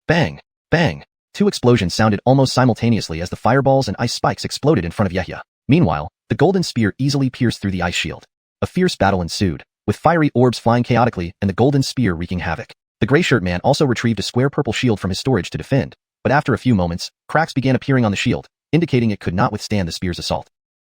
Bang! Bang! 2 explosions sounded almost simultaneously as the fireballs and ice spikes exploded in front of Yahya. Meanwhile, the golden spear easily pierced through the ice shield. A fierce battle ensued, with fiery orbs flying chaotically and the golden spear wreaking havoc. The gray shirt man also retrieved a square purple shield from his storage to defend, but after a few moments, cracks began appearing on the shield, indicating it could not withstand the spear's assault.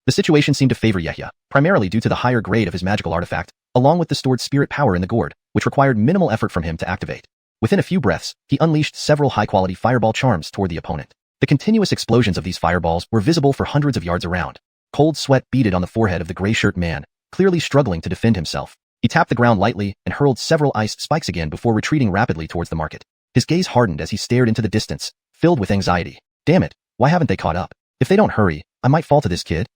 The situation seemed to favor Yehia, primarily due to the higher grade of his magical artifact, along with the stored spirit power in the gourd, which required minimal effort from him to activate. Within a few breaths, he unleashed several high-quality fireball charms toward the opponent. The continuous explosions of these fireballs were visible for hundreds of yards around. Cold sweat beaded on the forehead of the gray-shirt man, clearly struggling to defend himself. He tapped the ground lightly and hurled several ice spikes again before retreating rapidly towards the market. His gaze hardened as he stared into the distance, filled with anxiety. Damn it, why haven't they caught up? If they don't hurry, I might fall to this kid.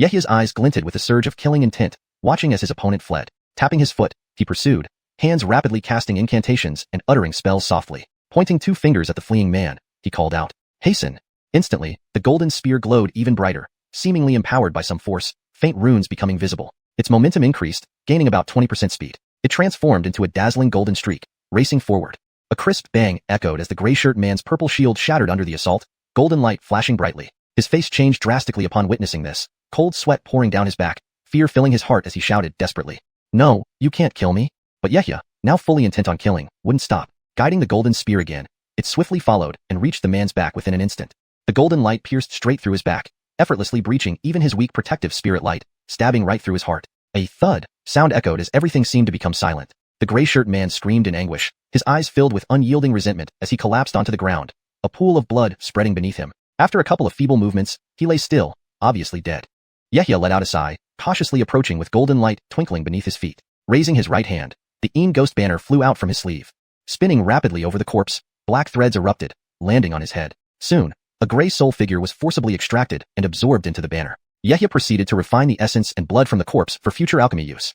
Yehia's eyes glinted with a surge of killing intent, watching as his opponent fled. Tapping his foot, he pursued, hands rapidly casting incantations and uttering spells softly. Pointing 2 fingers at the fleeing man, he called out, "Hasten!" Instantly, the golden spear glowed even brighter, seemingly empowered by some force, faint runes becoming visible. Its momentum increased, gaining about 20% speed. It transformed into a dazzling golden streak, racing forward. A crisp bang echoed as the gray-shirt man's purple shield shattered under the assault, golden light flashing brightly. His face changed drastically upon witnessing this, cold sweat pouring down his back, fear filling his heart as he shouted desperately, "No, you can't kill me." But Yehia, now fully intent on killing, wouldn't stop. Guiding the golden spear again, it swiftly followed and reached the man's back within an instant. The golden light pierced straight through his back, effortlessly breaching even his weak protective spirit light, stabbing right through his heart. A thud sound echoed as everything seemed to become silent. The gray-shirt man screamed in anguish, his eyes filled with unyielding resentment as he collapsed onto the ground, a pool of blood spreading beneath him. After a couple of feeble movements, he lay still, obviously dead. Yehia let out a sigh, cautiously approaching with golden light twinkling beneath his feet. Raising his right hand, the ghost banner flew out from his sleeve. Spinning rapidly over the corpse, black threads erupted, landing on his head. Soon, a gray soul figure was forcibly extracted and absorbed into the banner. Yehia proceeded to refine the essence and blood from the corpse for future alchemy use.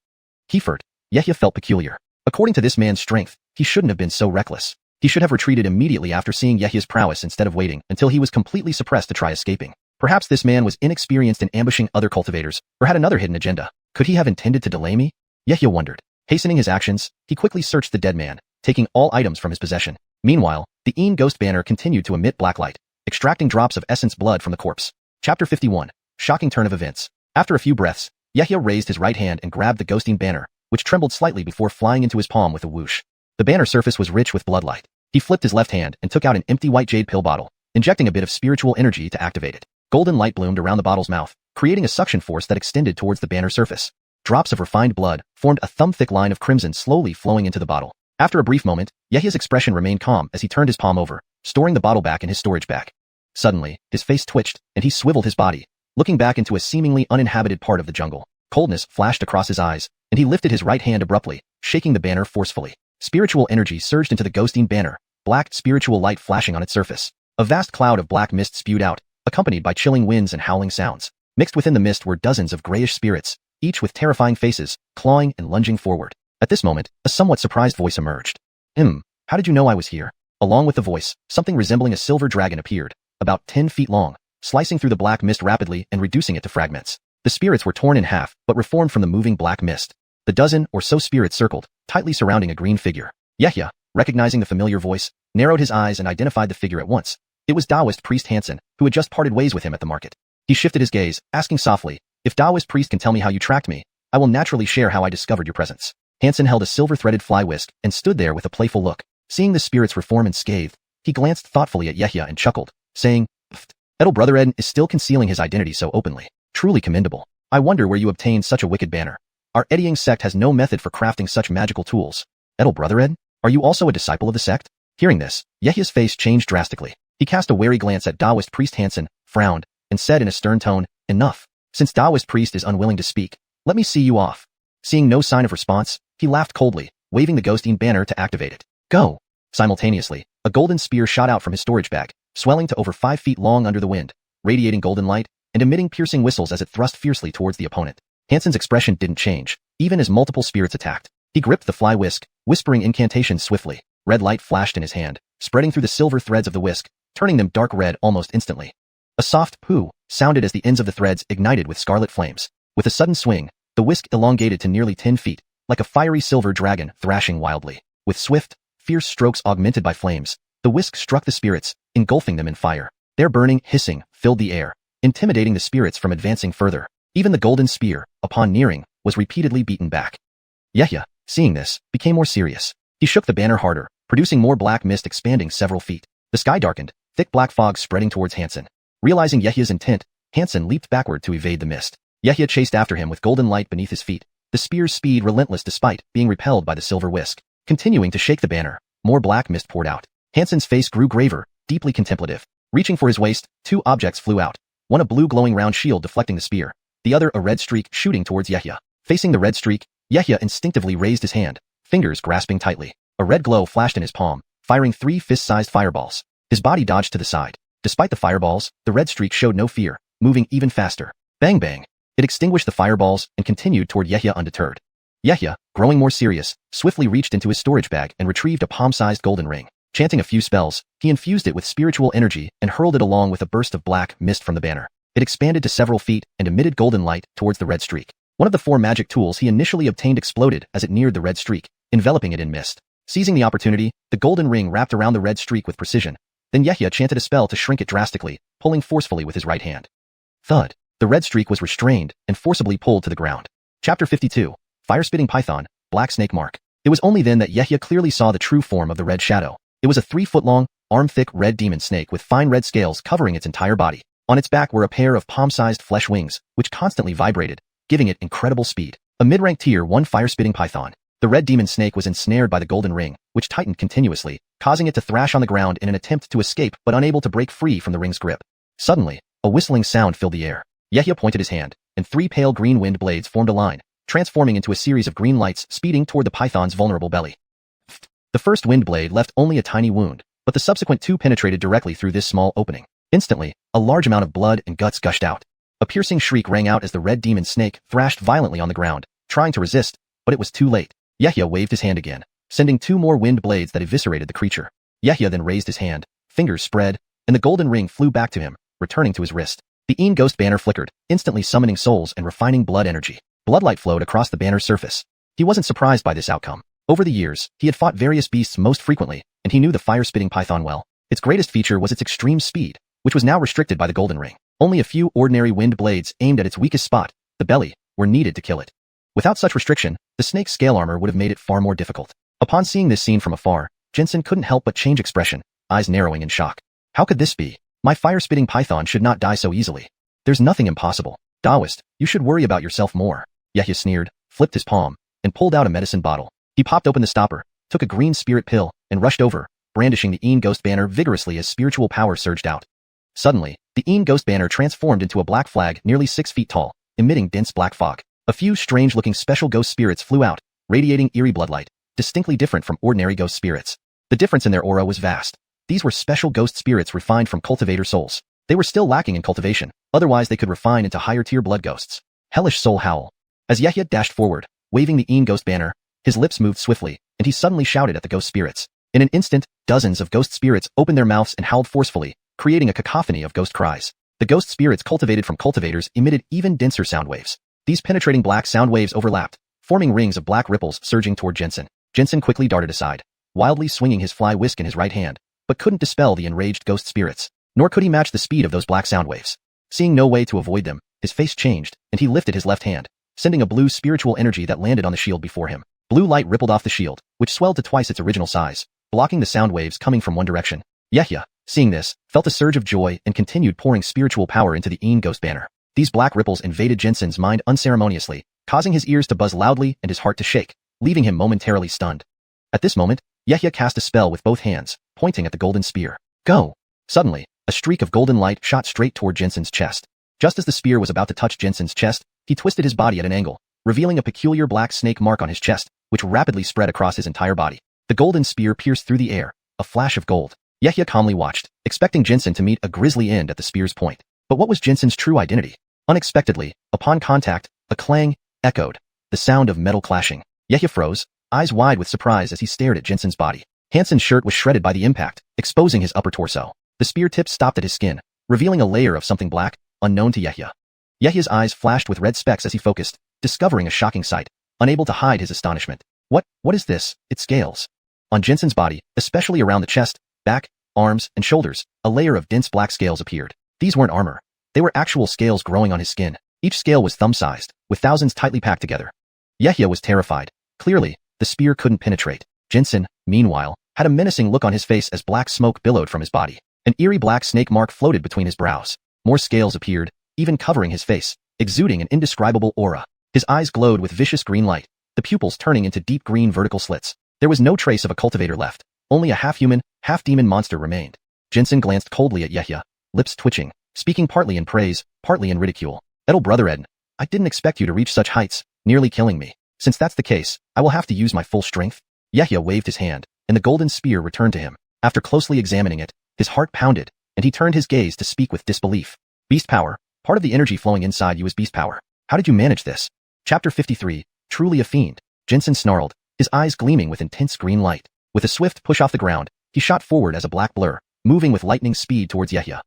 Kiefered, Yehia felt peculiar. According to this man's strength, he shouldn't have been so reckless. He should have retreated immediately after seeing Yehia's prowess instead of waiting until he was completely suppressed to try escaping. Perhaps this man was inexperienced in ambushing other cultivators, or had another hidden agenda. Could he have intended to delay me? Yehia wondered. Hastening his actions, he quickly searched the dead man, taking all items from his possession. Meanwhile, the ghost banner continued to emit black light, extracting drops of essence blood from the corpse. Chapter 51. Shocking turn of events. After a few breaths, Yehia raised his right hand and grabbed the ghosting banner, which trembled slightly before flying into his palm with a whoosh. The banner surface was rich with bloodlight. He flipped his left hand and took out an empty white jade pill bottle, injecting a bit of spiritual energy to activate it. Golden light bloomed around the bottle's mouth, creating a suction force that extended towards the banner surface. Drops of refined blood formed a thumb-thick line of crimson slowly flowing into the bottle. After a brief moment, Yehia's expression remained calm as he turned his palm over, storing the bottle back in his storage bag. Suddenly, his face twitched, and he swiveled his body, looking back into a seemingly uninhabited part of the jungle. Coldness flashed across his eyes, and he lifted his right hand abruptly, shaking the banner forcefully. Spiritual energy surged into the ghosting banner, black spiritual light flashing on its surface. A vast cloud of black mist spewed out, accompanied by chilling winds and howling sounds. Mixed within the mist were dozens of grayish spirits, each with terrifying faces, clawing and lunging forward. At this moment, a somewhat surprised voice emerged. How did you know I was here?" Along with the voice, something resembling a silver dragon appeared, about 10 feet long, slicing through the black mist rapidly and reducing it to fragments. The spirits were torn in half, but reformed from the moving black mist. The dozen or so spirits circled, tightly surrounding a green figure. Yehia, recognizing the familiar voice, narrowed his eyes and identified the figure at once. It was Taoist priest Hansen, who had just parted ways with him at the market. He shifted his gaze, asking softly, "If Taoist priest can tell me how you tracked me, I will naturally share how I discovered your presence." Hansen held a silver-threaded fly whisk and stood there with a playful look. Seeing the spirits reform and scathed, he glanced thoughtfully at Yehia and chuckled, saying, "Pfft, Edel Brother Eden is still concealing his identity so openly. Truly commendable. I wonder where you obtained such a wicked banner. Our eddying sect has no method for crafting such magical tools. Edel Brother Eden, are you also a disciple of the sect?" Hearing this, Yehia's face changed drastically. He cast a wary glance at Taoist priest Hansen, frowned, and said in a stern tone, "Enough. Since Taoist priest is unwilling to speak, let me see you off." Seeing no sign of response, he laughed coldly, waving the ghosting banner to activate it. "Go!" Simultaneously, a golden spear shot out from his storage bag, swelling to over 5 feet long under the wind, radiating golden light, and emitting piercing whistles as it thrust fiercely towards the opponent. Hansen's expression didn't change, even as multiple spirits attacked. He gripped the fly whisk, whispering incantations swiftly. Red light flashed in his hand, spreading through the silver threads of the whisk, turning them dark red almost instantly. A soft poo sounded as the ends of the threads ignited with scarlet flames. With a sudden swing, the whisk elongated to nearly 10 feet, like a fiery silver dragon thrashing wildly. With swift, fierce strokes augmented by flames, the whisk struck the spirits, engulfing them in fire. Their burning, hissing, filled the air, intimidating the spirits from advancing further. Even the golden spear, upon nearing, was repeatedly beaten back. Yehia, seeing this, became more serious. He shook the banner harder, producing more black mist expanding several feet. The sky darkened, thick black fog spreading towards Hansen. Realizing Yehia's intent, Hansen leaped backward to evade the mist. Yehia chased after him with golden light beneath his feet, the spear's speed relentless despite being repelled by the silver whisk. Continuing to shake the banner, more black mist poured out. Hansen's face grew graver, deeply contemplative. Reaching for his waist, two objects flew out. One a blue glowing round shield deflecting the spear, the other a red streak shooting towards Yehia. Facing the red streak, Yehia instinctively raised his hand, fingers grasping tightly. A red glow flashed in his palm, firing 3 fist-sized fireballs. His body dodged to the side. Despite the fireballs, the red streak showed no fear, moving even faster. Bang bang. It extinguished the fireballs and continued toward Yehia undeterred. Yehia, growing more serious, swiftly reached into his storage bag and retrieved a palm-sized golden ring. Chanting a few spells, he infused it with spiritual energy and hurled it along with a burst of black mist from the banner. It expanded to several feet and emitted golden light towards the red streak. One of the 4 magic tools he initially obtained exploded as it neared the red streak, enveloping it in mist. Seizing the opportunity, the golden ring wrapped around the red streak with precision. Then Yehia chanted a spell to shrink it drastically, pulling forcefully with his right hand. Thud. The red streak was restrained and forcibly pulled to the ground. Chapter 52. Fire-spitting python, black snake mark. It was only then that Yehia clearly saw the true form of the red shadow. It was a 3-foot-long, arm-thick red demon snake with fine red scales covering its entire body. On its back were a pair of palm-sized flesh wings, which constantly vibrated, giving it incredible speed. A mid-rank tier 1 fire-spitting python. The red demon snake was ensnared by the golden ring, which tightened continuously, causing it to thrash on the ground in an attempt to escape but unable to break free from the ring's grip. Suddenly, a whistling sound filled the air. Yehia pointed his hand, and 3 pale green wind blades formed a line, transforming into a series of green lights speeding toward the python's vulnerable belly. The first wind blade left only a tiny wound, but the subsequent 2 penetrated directly through this small opening. Instantly, a large amount of blood and guts gushed out. A piercing shriek rang out as the red demon snake thrashed violently on the ground, trying to resist, but it was too late. Yehia waved his hand again, sending 2 more wind blades that eviscerated the creature. Yehia then raised his hand, fingers spread, and the golden ring flew back to him, returning to his wrist. The Een ghost banner flickered, instantly summoning souls and refining blood energy. Bloodlight flowed across the banner's surface. He wasn't surprised by this outcome. Over the years, he had fought various beasts most frequently, and he knew the fire-spitting python well. Its greatest feature was its extreme speed, which was now restricted by the golden ring. Only a few ordinary wind blades aimed at its weakest spot, the belly, were needed to kill it. Without such restriction, the snake's scale armor would have made it far more difficult. Upon seeing this scene from afar, Jensen couldn't help but change expression, eyes narrowing in shock. How could this be? My fire-spitting python should not die so easily. There's nothing impossible. Taoist, you should worry about yourself more. Yehia sneered, flipped his palm, and pulled out a medicine bottle. He popped open the stopper, took a green spirit pill, and rushed over, brandishing the Een ghost banner vigorously as spiritual power surged out. Suddenly, the Een ghost banner transformed into a black flag nearly 6 feet tall, emitting dense black fog. A few strange-looking special ghost spirits flew out, radiating eerie bloodlight, distinctly different from ordinary ghost spirits. The difference in their aura was vast. These were special ghost spirits refined from cultivator souls. They were still lacking in cultivation, otherwise they could refine into higher-tier blood ghosts. Hellish soul howl. As Yehia dashed forward, waving the Een ghost banner, his lips moved swiftly, and he suddenly shouted at the ghost spirits. In an instant, dozens of ghost spirits opened their mouths and howled forcefully, creating a cacophony of ghost cries. The ghost spirits cultivated from cultivators emitted even denser sound waves. These penetrating black sound waves overlapped, forming rings of black ripples surging toward Jensen. Jensen quickly darted aside, wildly swinging his fly whisk in his right hand, but couldn't dispel the enraged ghost spirits, nor could he match the speed of those black sound waves. Seeing no way to avoid them, his face changed, and he lifted his left hand, sending a blue spiritual energy that landed on the shield before him. Blue light rippled off the shield, which swelled to twice its original size, blocking the sound waves coming from one direction. Yehia, seeing this, felt a surge of joy and continued pouring spiritual power into the Een ghost banner. These black ripples invaded Jensen's mind unceremoniously, causing his ears to buzz loudly and his heart to shake, leaving him momentarily stunned. At this moment, Yehia cast a spell with both hands, pointing at the golden spear. Go! Suddenly, a streak of golden light shot straight toward Jensen's chest. Just as the spear was about to touch Jensen's chest, he twisted his body at an angle, revealing a peculiar black snake mark on his chest, which rapidly spread across his entire body. The golden spear pierced through the air, a flash of gold. Yehia calmly watched, expecting Jensen to meet a grisly end at the spear's point. But what was Jensen's true identity? Unexpectedly, upon contact, a clang echoed, the sound of metal clashing. Yehia froze, eyes wide with surprise as he stared at Jensen's body. Hansen's shirt was shredded by the impact, exposing his upper torso. The spear tip stopped at his skin, revealing a layer of something black, unknown to Yehia. Yehia's eyes flashed with red specks as he focused, discovering a shocking sight, unable to hide his astonishment. What is this? It scales. On Jensen's body, especially around the chest, back, arms, and shoulders, a layer of dense black scales appeared. These weren't armor. They were actual scales growing on his skin. Each scale was thumb-sized, with thousands tightly packed together. Yehia was terrified. Clearly, the spear couldn't penetrate. Jensen, meanwhile, had a menacing look on his face as black smoke billowed from his body. An eerie black snake mark floated between his brows. More scales appeared, even covering his face, exuding an indescribable aura. His eyes glowed with vicious green light, the pupils turning into deep green vertical slits. There was no trace of a cultivator left. Only a half-human, half-demon monster remained. Jensen glanced coldly at Yehia, lips twitching, speaking partly in praise, partly in ridicule. Edel brother Ed, I didn't expect you to reach such heights, nearly killing me. Since that's the case, I will have to use my full strength. Yehia waved his hand, and the golden spear returned to him. After closely examining it, his heart pounded, and he turned his gaze to speak with disbelief. Beast power. Part of the energy flowing inside you is beast power. How did you manage this? Chapter 53. Truly a fiend. Jensen snarled, his eyes gleaming with intense green light. With a swift push off the ground, he shot forward as a black blur, moving with lightning speed towards Yehia.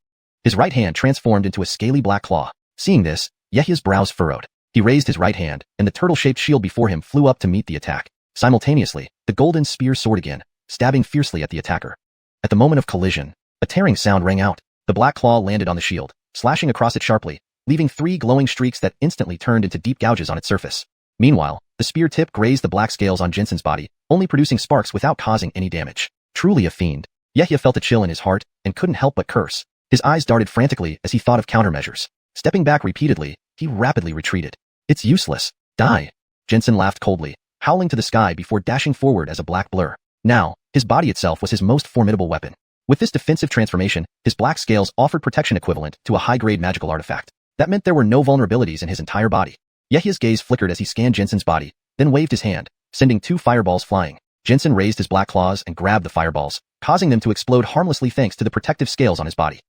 His right hand transformed into a scaly black claw. Seeing this, Yehia's brows furrowed. He raised his right hand, and the turtle-shaped shield before him flew up to meet the attack. Simultaneously, the golden spear soared again, stabbing fiercely at the attacker. At the moment of collision, a tearing sound rang out. The black claw landed on the shield, slashing across it sharply, leaving 3 glowing streaks that instantly turned into deep gouges on its surface. Meanwhile, the spear tip grazed the black scales on Jensen's body, only producing sparks without causing any damage. Truly a fiend. Yehia felt a chill in his heart and couldn't help but curse. His eyes darted frantically as he thought of countermeasures. Stepping back repeatedly, he rapidly retreated. It's useless. Die. Jensen laughed coldly, howling to the sky before dashing forward as a black blur. Now, his body itself was his most formidable weapon. With this defensive transformation, his black scales offered protection equivalent to a high-grade magical artifact. That meant there were no vulnerabilities in his entire body. Yehia's gaze flickered as he scanned Jensen's body, then waved his hand, sending 2 fireballs flying. Jensen raised his black claws and grabbed the fireballs, causing them to explode harmlessly thanks to the protective scales on his body.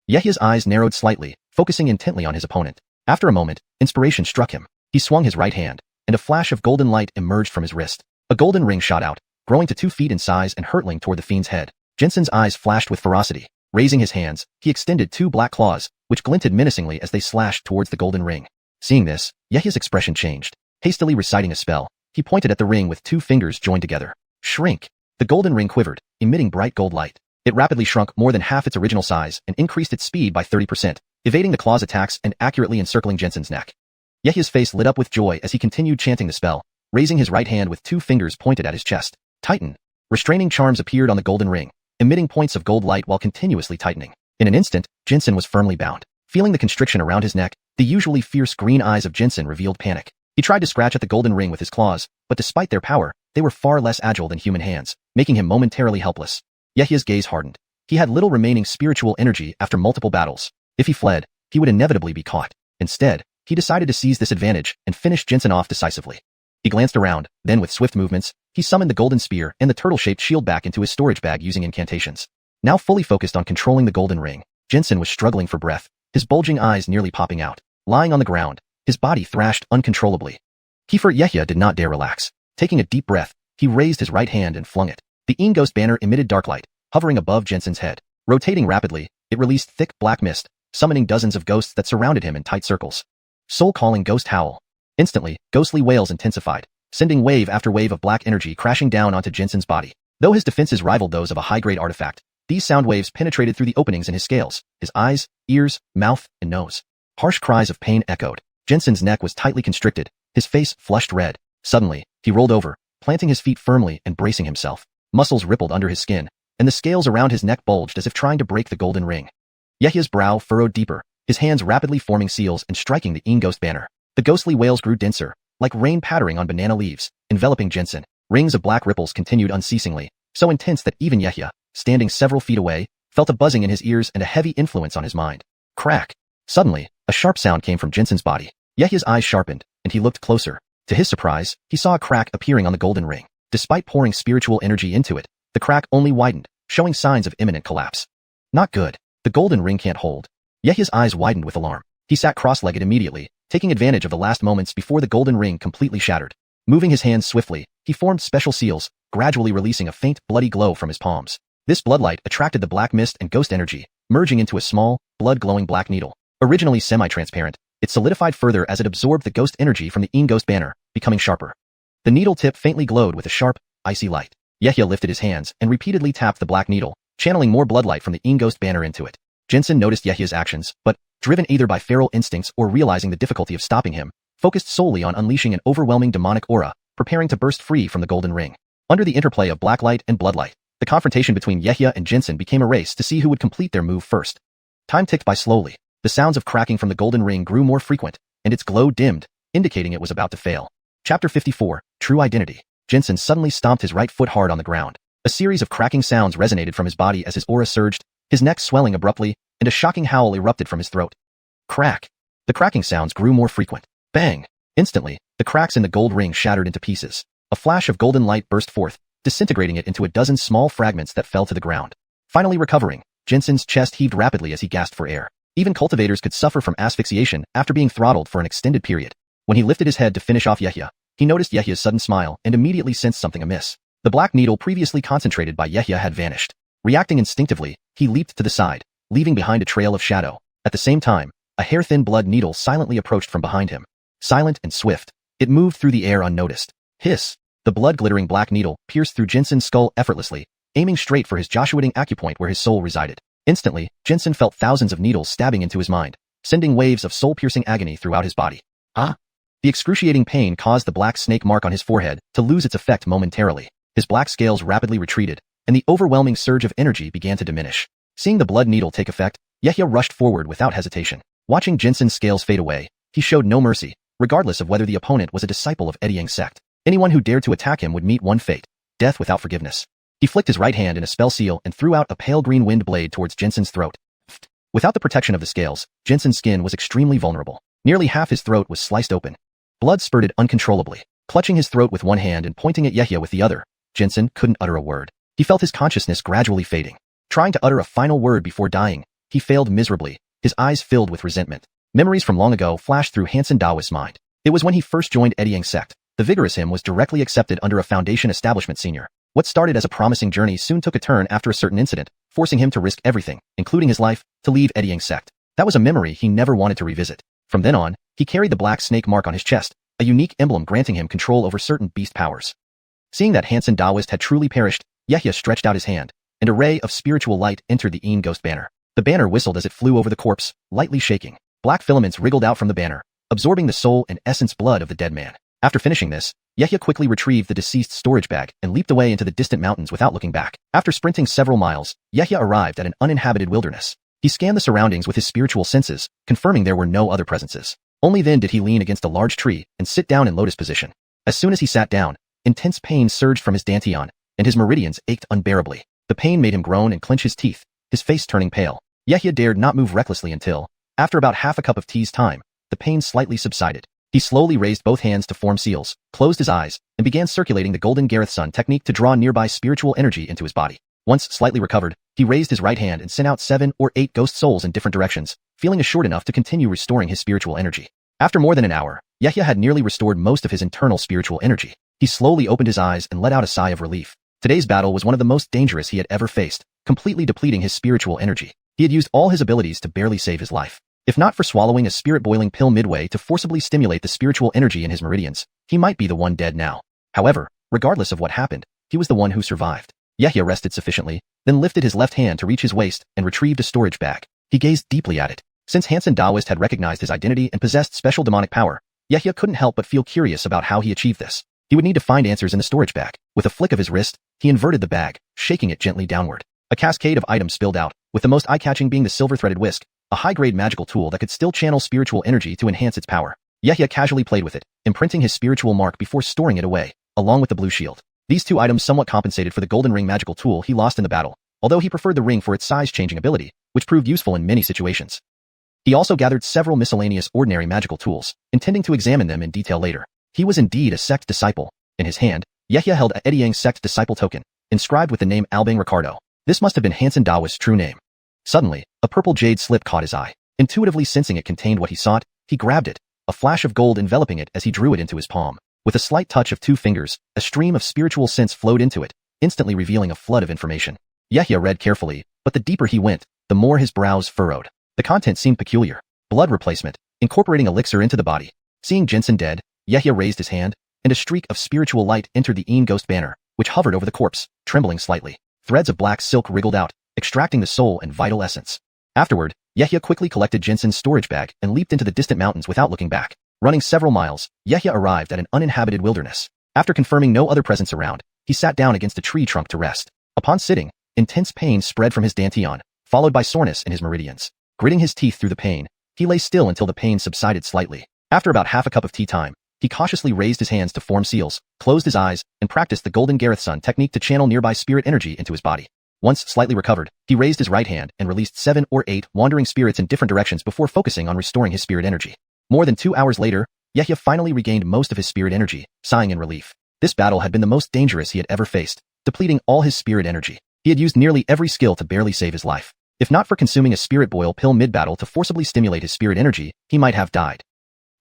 Yehia's eyes narrowed slightly, focusing intently on his opponent. After a moment, inspiration struck him. He swung his right hand, and a flash of golden light emerged from his wrist. A golden ring shot out, growing to 2 feet in size and hurtling toward the fiend's head. Jensen's eyes flashed with ferocity. Raising his hands, he extended 2 black claws, which glinted menacingly as they slashed towards the golden ring. Seeing this, Yehia's expression changed. Hastily reciting a spell, he pointed at the ring with 2 fingers joined together. Shrink. The golden ring quivered, emitting bright gold light. It rapidly shrunk more than half its original size and increased its speed by 30%, evading the claw's attacks and accurately encircling Jensen's neck. Yehia's face lit up with joy as he continued chanting the spell, raising his right hand with 2 fingers pointed at his chest. Tighten. Restraining charms appeared on the golden ring, emitting points of gold light while continuously tightening. In an instant, Jensen was firmly bound. Feeling the constriction around his neck, the usually fierce green eyes of Jensen revealed panic. He tried to scratch at the golden ring with his claws, but despite their power, they were far less agile than human hands, making him momentarily helpless. Yehia's gaze hardened. He had little remaining spiritual energy after multiple battles. If he fled, he would inevitably be caught. Instead, he decided to seize this advantage and finish Jensen off decisively. He glanced around, then with swift movements, he summoned the golden spear and the turtle-shaped shield back into his storage bag using incantations. Now fully focused on controlling the golden ring, Jensen was struggling for breath, his bulging eyes nearly popping out. Lying on the ground, his body thrashed uncontrollably. Yehia did not dare relax. Taking a deep breath, he raised his right hand and flung it. The ghost banner emitted dark light, hovering above Jensen's head. Rotating rapidly, it released thick black mist, summoning dozens of ghosts that surrounded him in tight circles. Soul-calling ghost howl. Instantly, ghostly wails intensified, sending wave after wave of black energy crashing down onto Jensen's body. Though his defenses rivaled those of a high-grade artifact, these sound waves penetrated through the openings in his scales, his eyes, ears, mouth, and nose. Harsh cries of pain echoed. Jensen's neck was tightly constricted, his face flushed red. Suddenly, he rolled over, planting his feet firmly and bracing himself. Muscles rippled under his skin, and the scales around his neck bulged as if trying to break the golden ring. Yehia's brow furrowed deeper, his hands rapidly forming seals and striking the ghost banner. The ghostly wails grew denser, like rain pattering on banana leaves, enveloping Jensen. Rings of black ripples continued unceasingly, so intense that even Yehia, standing several feet away, felt a buzzing in his ears and a heavy influence on his mind. Crack. Suddenly, a sharp sound came from Jensen's body. Yehia's eyes sharpened, and he looked closer. To his surprise, he saw a crack appearing on the golden ring. Despite pouring spiritual energy into it, the crack only widened, showing signs of imminent collapse. Not good. The golden ring can't hold. Yehia's eyes widened with alarm. He sat cross-legged immediately, taking advantage of the last moments before the golden ring completely shattered. Moving his hands swiftly, he formed special seals, gradually releasing a faint, bloody glow from his palms. This bloodlight attracted the black mist and ghost energy, merging into a small, blood-glowing black needle. Originally semi-transparent, it solidified further as it absorbed the ghost energy from the ghost banner, becoming sharper. The needle tip faintly glowed with a sharp, icy light. Yehia lifted his hands and repeatedly tapped the black needle, channeling more bloodlight from the ghost banner into it. Jensen noticed Yehia's actions, but, driven either by feral instincts or realizing the difficulty of stopping him, focused solely on unleashing an overwhelming demonic aura, preparing to burst free from the golden ring. Under the interplay of black light and bloodlight, The confrontation between Yehia and Jinsen became a race to see who would complete their move first. Time ticked by slowly. The sounds of cracking from the golden ring grew more frequent, and its glow dimmed, indicating it was about to fail. Chapter 54, True Identity. Jinsen suddenly stomped his right foot hard on the ground. A series of cracking sounds resonated from his body as his aura surged, his neck swelling abruptly, and a shocking howl erupted from his throat. Crack. The cracking sounds grew more frequent. Bang. Instantly, the cracks in the gold ring shattered into pieces. A flash of golden light burst forth, disintegrating it into a dozen small fragments that fell to the ground. Finally recovering, Jinsen's chest heaved rapidly as he gasped for air. Even cultivators could suffer from asphyxiation after being throttled for an extended period. When he lifted his head to finish off Yehia, he noticed Yehia's sudden smile and immediately sensed something amiss. The black needle previously concentrated by Yehia had vanished. Reacting instinctively, he leaped to the side, leaving behind a trail of shadow. At the same time, a hair-thin blood needle silently approached from behind him. Silent and swift, it moved through the air unnoticed. Hiss! The blood-glittering black needle pierced through Jinsen's skull effortlessly, aiming straight for his Joshuating acupoint where his soul resided. Instantly, Jinsen felt thousands of needles stabbing into his mind, sending waves of soul-piercing agony throughout his body. Ah! The excruciating pain caused the black snake mark on his forehead to lose its effect momentarily. His black scales rapidly retreated, and the overwhelming surge of energy began to diminish. Seeing the blood needle take effect, Yehia rushed forward without hesitation. Watching Jinsen's scales fade away, he showed no mercy, regardless of whether the opponent was a disciple of Edyang sect. Anyone who dared to attack him would meet one fate: death without forgiveness. He flicked his right hand in a spell seal and threw out a pale green wind blade towards Jinsen's throat. Without the protection of the scales, Jinsen's skin was extremely vulnerable. Nearly half his throat was sliced open. Blood spurted uncontrollably. Clutching his throat with one hand and pointing at Yehia with the other, Jinsen couldn't utter a word. He felt his consciousness gradually fading. Trying to utter a final word before dying, he failed miserably, his eyes filled with resentment. Memories from long ago flashed through Hansen Daoist's mind. It was when he first joined Edyang sect. The vigorous him was directly accepted under a Foundation establishment senior. What started as a promising journey soon took a turn after a certain incident, forcing him to risk everything, including his life, to leave Edyang sect. That was a memory he never wanted to revisit. From then on, he carried the black snake mark on his chest, a unique emblem granting him control over certain beast powers. Seeing that Hansen Daoist had truly perished, Yehia stretched out his hand, and a ray of spiritual light entered the Een Ghost banner. The banner whistled as it flew over the corpse, lightly shaking. Black filaments wriggled out from the banner, absorbing the soul and essence blood of the dead man. After finishing this, Yehia quickly retrieved the deceased's storage bag and leaped away into the distant mountains without looking back. After sprinting several miles, Yehia arrived at an uninhabited wilderness. He scanned the surroundings with his spiritual senses, confirming there were no other presences. Only then did he lean against a large tree and sit down in lotus position. As soon as he sat down, intense pain surged from his dantian, and his meridians ached unbearably. The pain made him groan and clench his teeth, his face turning pale. Yehia dared not move recklessly until, after about half a cup of tea's time, the pain slightly subsided. He slowly raised both hands to form seals, closed his eyes, and began circulating the Golden Gareth Sun technique to draw nearby spiritual energy into his body. Once slightly recovered, he raised his right hand and sent out 7 or 8 ghost souls in different directions, feeling assured enough to continue restoring his spiritual energy. After more than an hour, Yehia had nearly restored most of his internal spiritual energy. He slowly opened his eyes and let out a sigh of relief. Today's battle was one of the most dangerous he had ever faced, completely depleting his spiritual energy. He had used all his abilities to barely save his life. If not for swallowing a spirit-boiling pill midway to forcibly stimulate the spiritual energy in his meridians, he might be the one dead now. However, regardless of what happened, he was the one who survived. Yehia rested sufficiently, then lifted his left hand to reach his waist and retrieved a storage bag. He gazed deeply at it. Since Hansen Daoist had recognized his identity and possessed special demonic power, Yehia couldn't help but feel curious about how he achieved this. He would need to find answers in the storage bag. With a flick of his wrist, he inverted the bag, shaking it gently downward. A cascade of items spilled out, with the most eye-catching being the silver-threaded whisk, a high-grade magical tool that could still channel spiritual energy to enhance its power. Yehia casually played with it, imprinting his spiritual mark before storing it away, along with the blue shield. These two items somewhat compensated for the golden ring magical tool he lost in the battle, although he preferred the ring for its size-changing ability, which proved useful in many situations. He also gathered several miscellaneous ordinary magical tools, intending to examine them in detail later. He was indeed a sect disciple. In his hand, Yehia held a Edyang sect disciple token, inscribed with the name Albang Ricardo. This must have been Hansen Daoist's true name. Suddenly, a purple jade slip caught his eye. Intuitively sensing it contained what he sought, he grabbed it, a flash of gold enveloping it as he drew it into his palm. With a slight touch of 2 fingers, a stream of spiritual sense flowed into it, instantly revealing a flood of information. Yehia read carefully, but the deeper he went, the more his brows furrowed. The content seemed peculiar. Blood replacement, incorporating elixir into the body. Seeing Jinsen dead, Yehia raised his hand, and a streak of spiritual light entered the Een Ghost banner, which hovered over the corpse, trembling slightly. Threads of black silk wriggled out, extracting the soul and vital essence. Afterward, Yehia quickly collected Jinsen's storage bag and leaped into the distant mountains without looking back. Running several miles, Yehia arrived at an uninhabited wilderness. After confirming no other presence around, he sat down against a tree trunk to rest. Upon sitting, intense pain spread from his dantian, followed by soreness in his meridians. Gritting his teeth through the pain, he lay still until the pain subsided slightly. After about half a cup of tea time, he cautiously raised his hands to form seals, closed his eyes, and practiced the Golden Gareth Sun technique to channel nearby spirit energy into his body. Once slightly recovered, he raised his right hand and released 7 or 8 wandering spirits in different directions before focusing on restoring his spirit energy. More than 2 hours later, Yehia finally regained most of his spirit energy, sighing in relief. This battle had been the most dangerous he had ever faced, depleting all his spirit energy. He had used nearly every skill to barely save his life. If not for consuming a spirit boil pill mid-battle to forcibly stimulate his spirit energy, he might have died.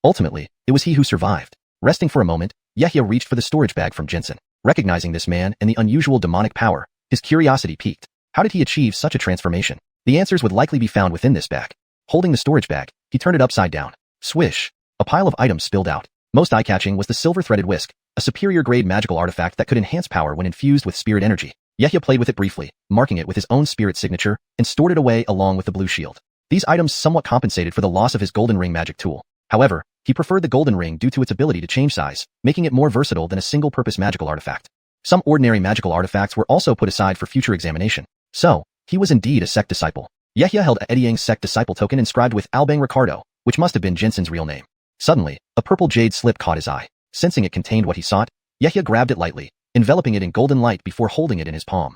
Ultimately, it was he who survived. Resting for a moment, Yehia reached for the storage bag from Jensen. Recognizing this man and the unusual demonic power, his curiosity piqued. How did he achieve such a transformation? The answers would likely be found within this bag. Holding the storage bag, he turned it upside down. Swish! A pile of items spilled out. Most eye-catching was the silver-threaded whisk, a superior-grade magical artifact that could enhance power when infused with spirit energy. Yehia played with it briefly, marking it with his own spirit signature, and stored it away along with the blue shield. These items somewhat compensated for the loss of his golden ring magic tool. However, he preferred the golden ring due to its ability to change size, making it more versatile than a single-purpose magical artifact. Some ordinary magical artifacts were also put aside for future examination. So, he was indeed a sect disciple. Yehia held a Ediang sect disciple token inscribed with Albang Ricardo, which must have been Jensen's real name. Suddenly, a purple jade slip caught his eye. Sensing it contained what he sought, Yehia grabbed it lightly, enveloping it in golden light before holding it in his palm.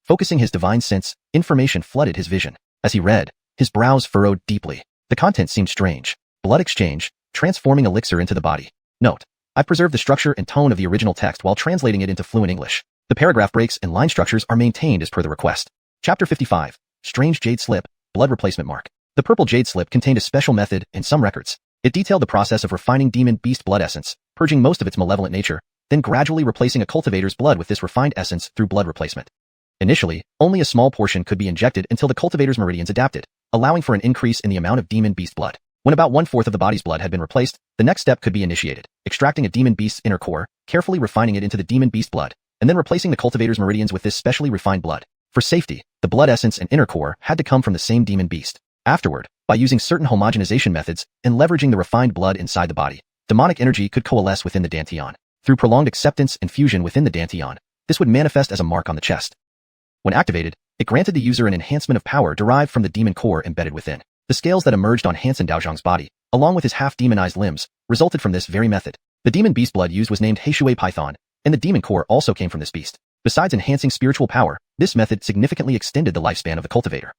Focusing his divine sense, information flooded his vision. As he read, his brows furrowed deeply. The content seemed strange. Blood exchange, transforming elixir into the body. Note: I've preserved the structure and tone of the original text while translating it into fluent English. The paragraph breaks and line structures are maintained as per the request. Chapter 55. Strange Jade Slip, Blood Replacement Mark. The purple jade slip contained a special method and some records. It detailed the process of refining demon beast blood essence, purging most of its malevolent nature, then gradually replacing a cultivator's blood with this refined essence through blood replacement. Initially, only a small portion could be injected until the cultivator's meridians adapted, allowing for an increase in the amount of demon beast blood. When about 1/4 of the body's blood had been replaced, the next step could be initiated, extracting a demon beast's inner core, carefully refining it into the demon beast blood, and then replacing the cultivator's meridians with this specially refined blood. For safety, the blood essence and inner core had to come from the same demon beast. Afterward, by using certain homogenization methods and leveraging the refined blood inside the body, demonic energy could coalesce within the dantian. Through prolonged acceptance and fusion within the dantian, this would manifest as a mark on the chest. When activated, it granted the user an enhancement of power derived from the demon core embedded within. The scales that emerged on Hansen Daozhang's body, along with his half-demonized limbs, resulted from this very method. The demon beast blood used was named xiuxian Python, and the demon core also came from this beast. Besides enhancing spiritual power, this method significantly extended the lifespan of the cultivator.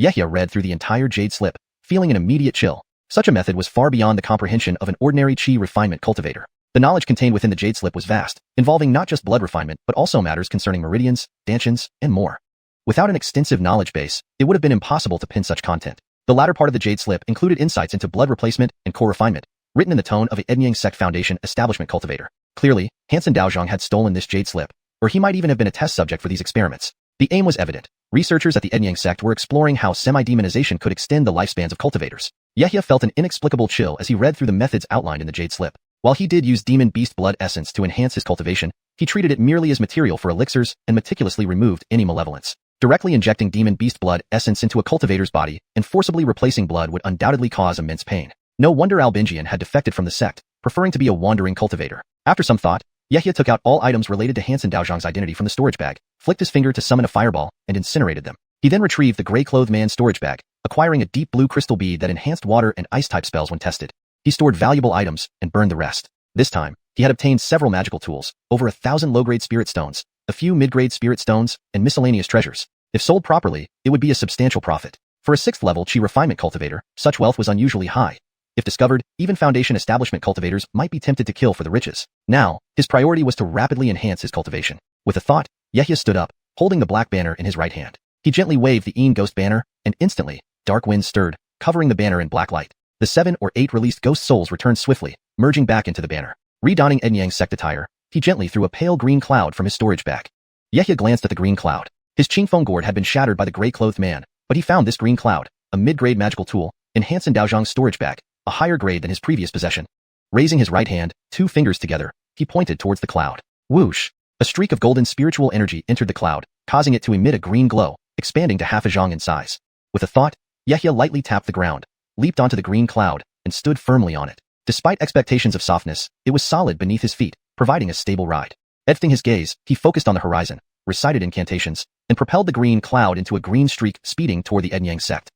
Yehia read through the entire jade slip, feeling an immediate chill. Such a method was far beyond the comprehension of an ordinary chi refinement cultivator. The knowledge contained within the jade slip was vast, involving not just blood refinement but also matters concerning meridians, dantians, and more. Without an extensive knowledge base, it would have been impossible to pin such content. The latter part of the jade slip included insights into blood replacement and core refinement, written in the tone of a Ediang Sect Foundation establishment cultivator. Clearly, Hansen Daozhang had stolen this jade slip, or he might even have been a test subject for these experiments. The aim was evident. Researchers at the Ediang Sect were exploring how semi-demonization could extend the lifespans of cultivators. Yehia felt an inexplicable chill as he read through the methods outlined in the jade slip. While he did use demon beast blood essence to enhance his cultivation, he treated it merely as material for elixirs and meticulously removed any malevolence. Directly injecting demon beast blood essence into a cultivator's body and forcibly replacing blood would undoubtedly cause immense pain. No wonder Albingian had defected from the sect, preferring to be a wandering cultivator. After some thought, Yehia took out all items related to Hansen Daozhang's identity from the storage bag, flicked his finger to summon a fireball, and incinerated them. He then retrieved the gray-clothed man's storage bag, acquiring a deep blue crystal bead that enhanced water and ice-type spells when tested. He stored valuable items and burned the rest. This time, he had obtained several magical tools, over 1,000 low-grade spirit stones, a few mid-grade spirit stones, and miscellaneous treasures. If sold properly, it would be a substantial profit. For a 6th-level chi refinement cultivator, such wealth was unusually high. If discovered, even Foundation establishment cultivators might be tempted to kill for the riches. Now, his priority was to rapidly enhance his cultivation. With a thought, Yehia stood up, holding the black banner in his right hand. He gently waved the Een ghost banner, and instantly, dark winds stirred, covering the banner in black light. The 7 or 8 released ghost souls returned swiftly, merging back into the banner. Redonning Ediang's sect attire, he gently threw a pale green cloud from his storage bag. Yehia glanced at the green cloud. His Qingfeng gourd had been shattered by the gray-clothed man, but he found this green cloud, a mid-grade magical tool, in Hansen Daozhang's storage bag, a higher grade than his previous possession. Raising his right hand, 2 fingers together, he pointed towards the cloud. Whoosh! A streak of golden spiritual energy entered the cloud, causing it to emit a green glow, expanding to half a zhang in size. With a thought, Yehia lightly tapped the ground, leaped onto the green cloud, and stood firmly on it. Despite expectations of softness, it was solid beneath his feet, providing a stable ride. Editing his gaze, he focused on the horizon, recited incantations, and propelled the green cloud into a green streak speeding toward the Enyang sect.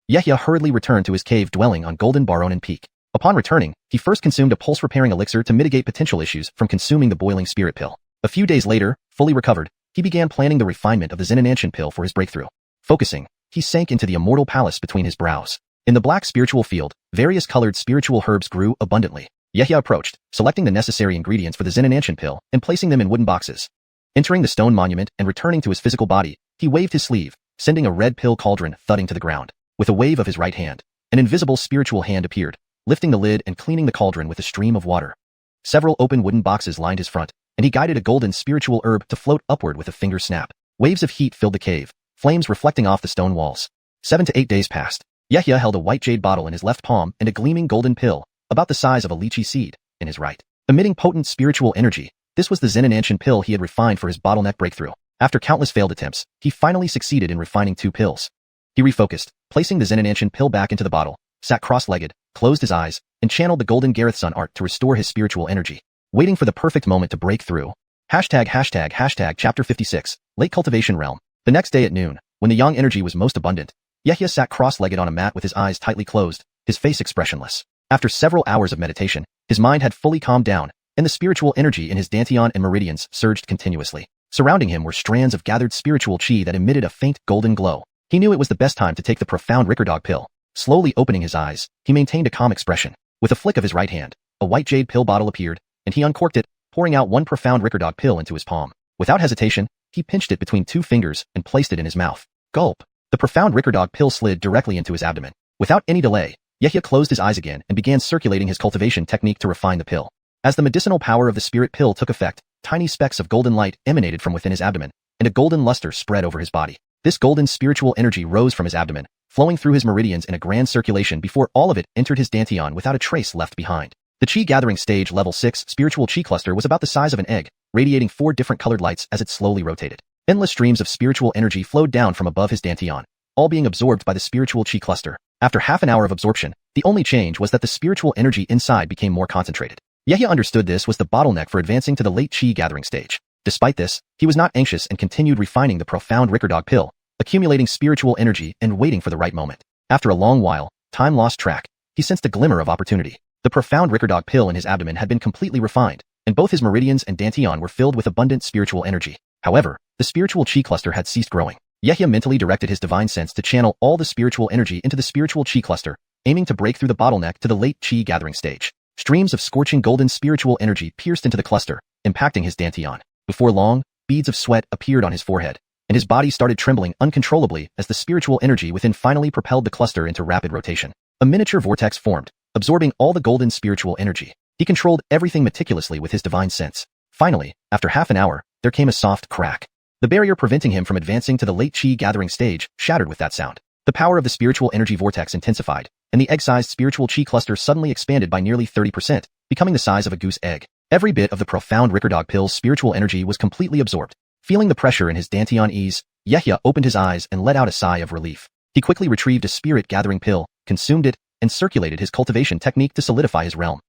Yehia hurriedly returned to his cave dwelling on Golden Baronin Peak. Upon returning, he first consumed a pulse-repairing elixir to mitigate potential issues from consuming the boiling spirit pill. A few days later, fully recovered, he began planning the refinement of the Xiuxian pill for his breakthrough. Focusing, he sank into the immortal palace between his brows. In the black spiritual field, various colored spiritual herbs grew abundantly. Yehia approached, selecting the necessary ingredients for the Xiuxian pill and placing them in wooden boxes. Entering the stone monument and returning to his physical body, he waved his sleeve, sending a red pill cauldron thudding to the ground. With a wave of his right hand, an invisible spiritual hand appeared, lifting the lid and cleaning the cauldron with a stream of water. Several open wooden boxes lined his front, and he guided a golden spiritual herb to float upward with a finger snap. Waves of heat filled the cave, flames reflecting off the stone walls. 7 to 8 days passed. Yehia held a white jade bottle in his left palm and a gleaming golden pill, about the size of a lychee seed, in his right. Emitting potent spiritual energy, this was the Xiuxian pill he had refined for his bottleneck breakthrough. After countless failed attempts, he finally succeeded in refining 2 pills. He refocused, placing the Xiuxian pill back into the bottle, sat cross-legged, closed his eyes, and channeled the golden Gareth Sun art to restore his spiritual energy, waiting for the perfect moment to break through. Chapter 56, Late Cultivation Realm. The next day at noon, when the yang energy was most abundant, Yehia sat cross-legged on a mat with his eyes tightly closed, his face expressionless. After several hours of meditation, his mind had fully calmed down, and the spiritual energy in his dantian and meridians surged continuously. Surrounding him were strands of gathered spiritual chi that emitted a faint golden glow. He knew it was the best time to take the profound Rickerdog pill. Slowly opening his eyes, he maintained a calm expression. With a flick of his right hand, a white jade pill bottle appeared, and he uncorked it, pouring out 1 profound Rickerdog pill into his palm. Without hesitation, he pinched it between 2 fingers and placed it in his mouth. Gulp! The profound Rickerdog pill slid directly into his abdomen. Without any delay, Yehia closed his eyes again and began circulating his cultivation technique to refine the pill. As the medicinal power of the spirit pill took effect, tiny specks of golden light emanated from within his abdomen, and a golden luster spread over his body. This golden spiritual energy rose from his abdomen, flowing through his meridians in a grand circulation before all of it entered his dantian without a trace left behind. The chi gathering stage level 6 spiritual chi cluster was about the size of an egg, radiating 4 different colored lights as it slowly rotated. Endless streams of spiritual energy flowed down from above his dantian, all being absorbed by the spiritual chi cluster. After half an hour of absorption, the only change was that the spiritual energy inside became more concentrated. Yehia understood this was the bottleneck for advancing to the late chi gathering stage. Despite this, he was not anxious and continued refining the profound Rickerdog pill, accumulating spiritual energy and waiting for the right moment. After a long while, time lost track. He sensed a glimmer of opportunity. The profound Rickerdog pill in his abdomen had been completely refined, and both his meridians and dantian were filled with abundant spiritual energy. However, the spiritual chi cluster had ceased growing. Yehia mentally directed his divine sense to channel all the spiritual energy into the spiritual chi cluster, aiming to break through the bottleneck to the late chi gathering stage. Streams of scorching golden spiritual energy pierced into the cluster, impacting his dantian. Before long, beads of sweat appeared on his forehead, and his body started trembling uncontrollably as the spiritual energy within finally propelled the cluster into rapid rotation. A miniature vortex formed, absorbing all the golden spiritual energy. He controlled everything meticulously with his divine sense. Finally, after half an hour, there came a soft crack. The barrier preventing him from advancing to the late chi gathering stage shattered with that sound. The power of the spiritual energy vortex intensified, and the egg-sized spiritual chi cluster suddenly expanded by nearly 30%, becoming the size of a goose egg. Every bit of the profound Rickerdog pill's spiritual energy was completely absorbed. Feeling the pressure in his dantian ease, Yehia opened his eyes and let out a sigh of relief. He quickly retrieved a spirit-gathering pill, consumed it, and circulated his cultivation technique to solidify his realm.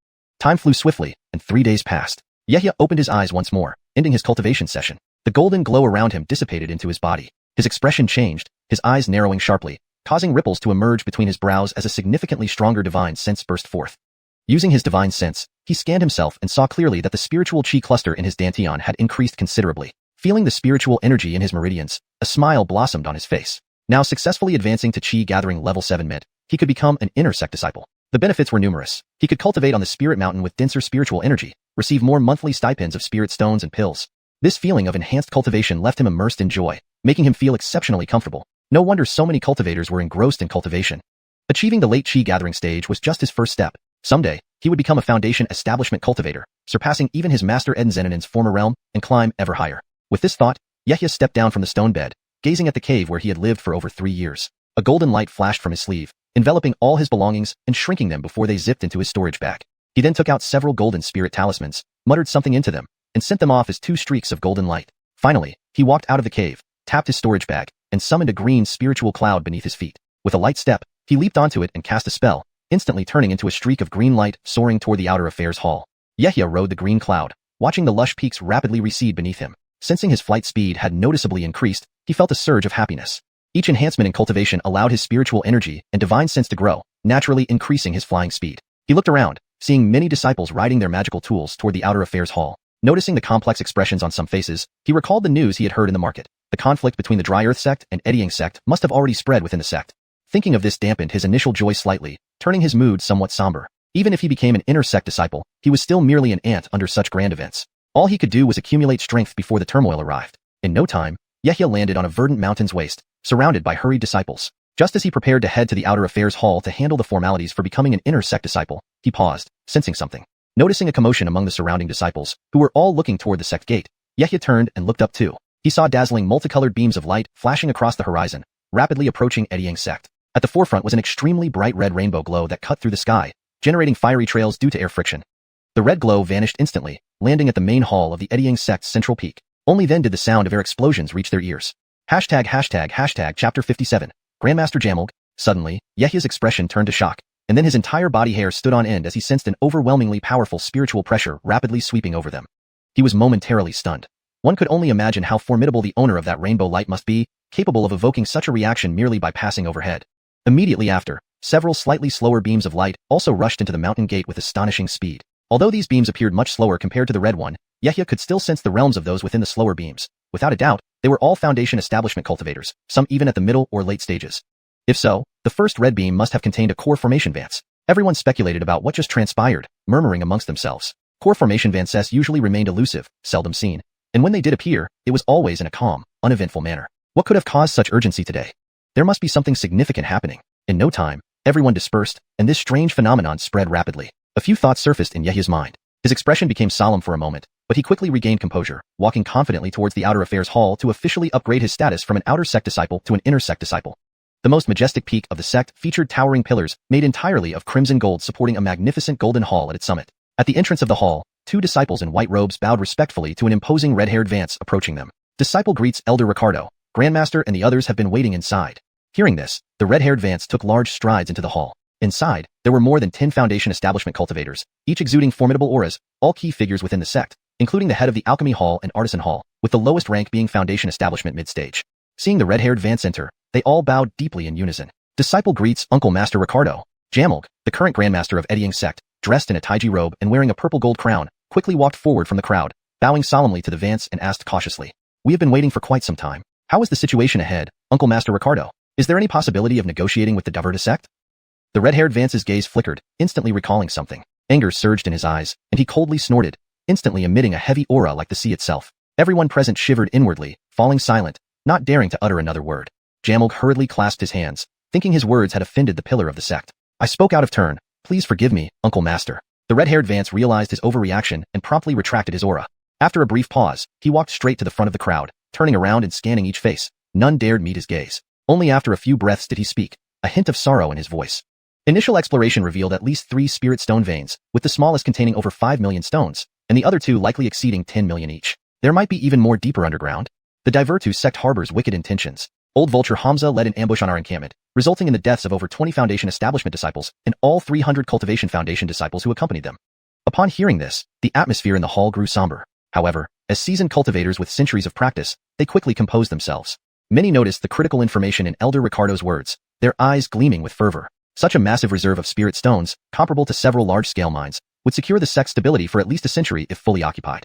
Time flew swiftly, and 3 days passed. Yehia opened his eyes once more, ending his cultivation session. The golden glow around him dissipated into his body. His expression changed, his eyes narrowing sharply, causing ripples to emerge between his brows as a significantly stronger divine sense burst forth. Using his divine sense, he scanned himself and saw clearly that the spiritual chi cluster in his dantian had increased considerably. Feeling the spiritual energy in his meridians, a smile blossomed on his face. Now successfully advancing to chi gathering level 7 meant he could become an inner sect disciple. The benefits were numerous. He could cultivate on the spirit mountain with denser spiritual energy, receive more monthly stipends of spirit stones and pills. This feeling of enhanced cultivation left him immersed in joy, making him feel exceptionally comfortable. No wonder so many cultivators were engrossed in cultivation. Achieving the late chi gathering stage was just his first step. Someday, he would become a foundation establishment cultivator, surpassing even his master Edzenenen's former realm, and climb ever higher. With this thought, Yehia stepped down from the stone bed, gazing at the cave where he had lived for over 3 years. A golden light flashed from his sleeve, enveloping all his belongings and shrinking them before they zipped into his storage bag. He then took out several golden spirit talismans, muttered something into them, and sent them off as 2 streaks of golden light. Finally, he walked out of the cave, tapped his storage bag, and summoned a green spiritual cloud beneath his feet. With a light step, he leaped onto it and cast a spell, instantly turning into a streak of green light soaring toward the outer affairs hall. Yehia rode the green cloud, watching the lush peaks rapidly recede beneath him. Sensing his flight speed had noticeably increased, he felt a surge of happiness. Each enhancement in cultivation allowed his spiritual energy and divine sense to grow, naturally increasing his flying speed. He looked around, seeing many disciples riding their magical tools toward the outer affairs hall. Noticing the complex expressions on some faces, he recalled the news he had heard in the market. The conflict between the Dry Earth sect and Eddying sect must have already spread within the sect. Thinking of this dampened his initial joy slightly, turning his mood somewhat somber. Even if he became an inner sect disciple, he was still merely an ant under such grand events. All he could do was accumulate strength before the turmoil arrived. In no time, Yehia landed on a verdant mountain's waste, surrounded by hurried disciples. Just as he prepared to head to the outer affairs hall to handle the formalities for becoming an inner sect disciple, he paused, sensing something. Noticing a commotion among the surrounding disciples, who were all looking toward the sect gate, Yehia turned and looked up too. He saw dazzling multicolored beams of light flashing across the horizon, rapidly approaching Eddying sect. At the forefront was an extremely bright red rainbow glow that cut through the sky, generating fiery trails due to air friction. The red glow vanished instantly, landing at the main hall of the Eddying sect's central peak. Only then did the sound of air explosions reach their ears. Chapter 57. Grandmaster Jamilg. Suddenly, Yehia's expression turned to shock, and then his entire body hair stood on end as he sensed an overwhelmingly powerful spiritual pressure rapidly sweeping over them. He was momentarily stunned. One could only imagine how formidable the owner of that rainbow light must be, capable of evoking such a reaction merely by passing overhead. Immediately after, several slightly slower beams of light also rushed into the mountain gate with astonishing speed. Although these beams appeared much slower compared to the red one, Yehia could still sense the realms of those within the slower beams. Without a doubt, they were all Foundation establishment cultivators, some even at the middle or late stages. If so, the first red beam must have contained a core formation vance. Everyone speculated about what just transpired, murmuring amongst themselves. Core formation vances usually remained elusive, seldom seen, and when they did appear, it was always in a calm, uneventful manner. What could have caused such urgency today? There must be something significant happening. In no time, everyone dispersed, and this strange phenomenon spread rapidly. A few thoughts surfaced in Yehia's mind. His expression became solemn for a moment, but he quickly regained composure, walking confidently towards the outer affairs hall to officially upgrade his status from an outer sect disciple to an inner sect disciple. The most majestic peak of the sect featured towering pillars made entirely of crimson gold supporting a magnificent golden hall at its summit. At the entrance of the hall, two disciples in white robes bowed respectfully to an imposing red-haired Vance approaching them. Disciple greets Elder Ricardo, Grandmaster and the others have been waiting inside. Hearing this, the red-haired Vance took large strides into the hall. Inside, there were more than 10 Foundation establishment cultivators, each exuding formidable auras, all key figures within the sect, including the head of the Alchemy Hall and Artisan Hall, with the lowest rank being Foundation establishment mid-stage. Seeing the red-haired Vance enter, they all bowed deeply in unison. Disciple greets Uncle Master Ricardo. Jamilg, the current Grandmaster of Eddying sect, dressed in a Taiji robe and wearing a purple gold crown, quickly walked forward from the crowd, bowing solemnly to the Vance and asked cautiously, "We have been waiting for quite some time. How is the situation ahead, Uncle Master Ricardo? Is there any possibility of negotiating with the Diverta sect?" The red-haired Vance's gaze flickered, instantly recalling something. Anger surged in his eyes, and he coldly snorted, instantly emitting a heavy aura like the sea itself. Everyone present shivered inwardly, falling silent, not daring to utter another word. Jamilg hurriedly clasped his hands, thinking his words had offended the pillar of the sect. "I spoke out of turn. Please forgive me, Uncle Master." The red-haired Vance realized his overreaction and promptly retracted his aura. After a brief pause, he walked straight to the front of the crowd, turning around and scanning each face. None dared meet his gaze. Only after a few breaths did he speak, a hint of sorrow in his voice. Initial exploration revealed at least 3 spirit stone veins, with the smallest containing over 5 million stones, and the other 2 likely exceeding 10 million each. There might be even more deeper underground. The Divertu sect harbors wicked intentions. Old Vulture Hamza led an ambush on our encampment, resulting in the deaths of over 20 Foundation establishment disciples and all 300 Cultivation Foundation disciples who accompanied them. Upon hearing this, the atmosphere in the hall grew somber. However, as seasoned cultivators with centuries of practice, they quickly composed themselves. Many noticed the critical information in Elder Ricardo's words, their eyes gleaming with fervor. Such a massive reserve of spirit stones, comparable to several large-scale mines, would secure the sect's stability for at least a century if fully occupied.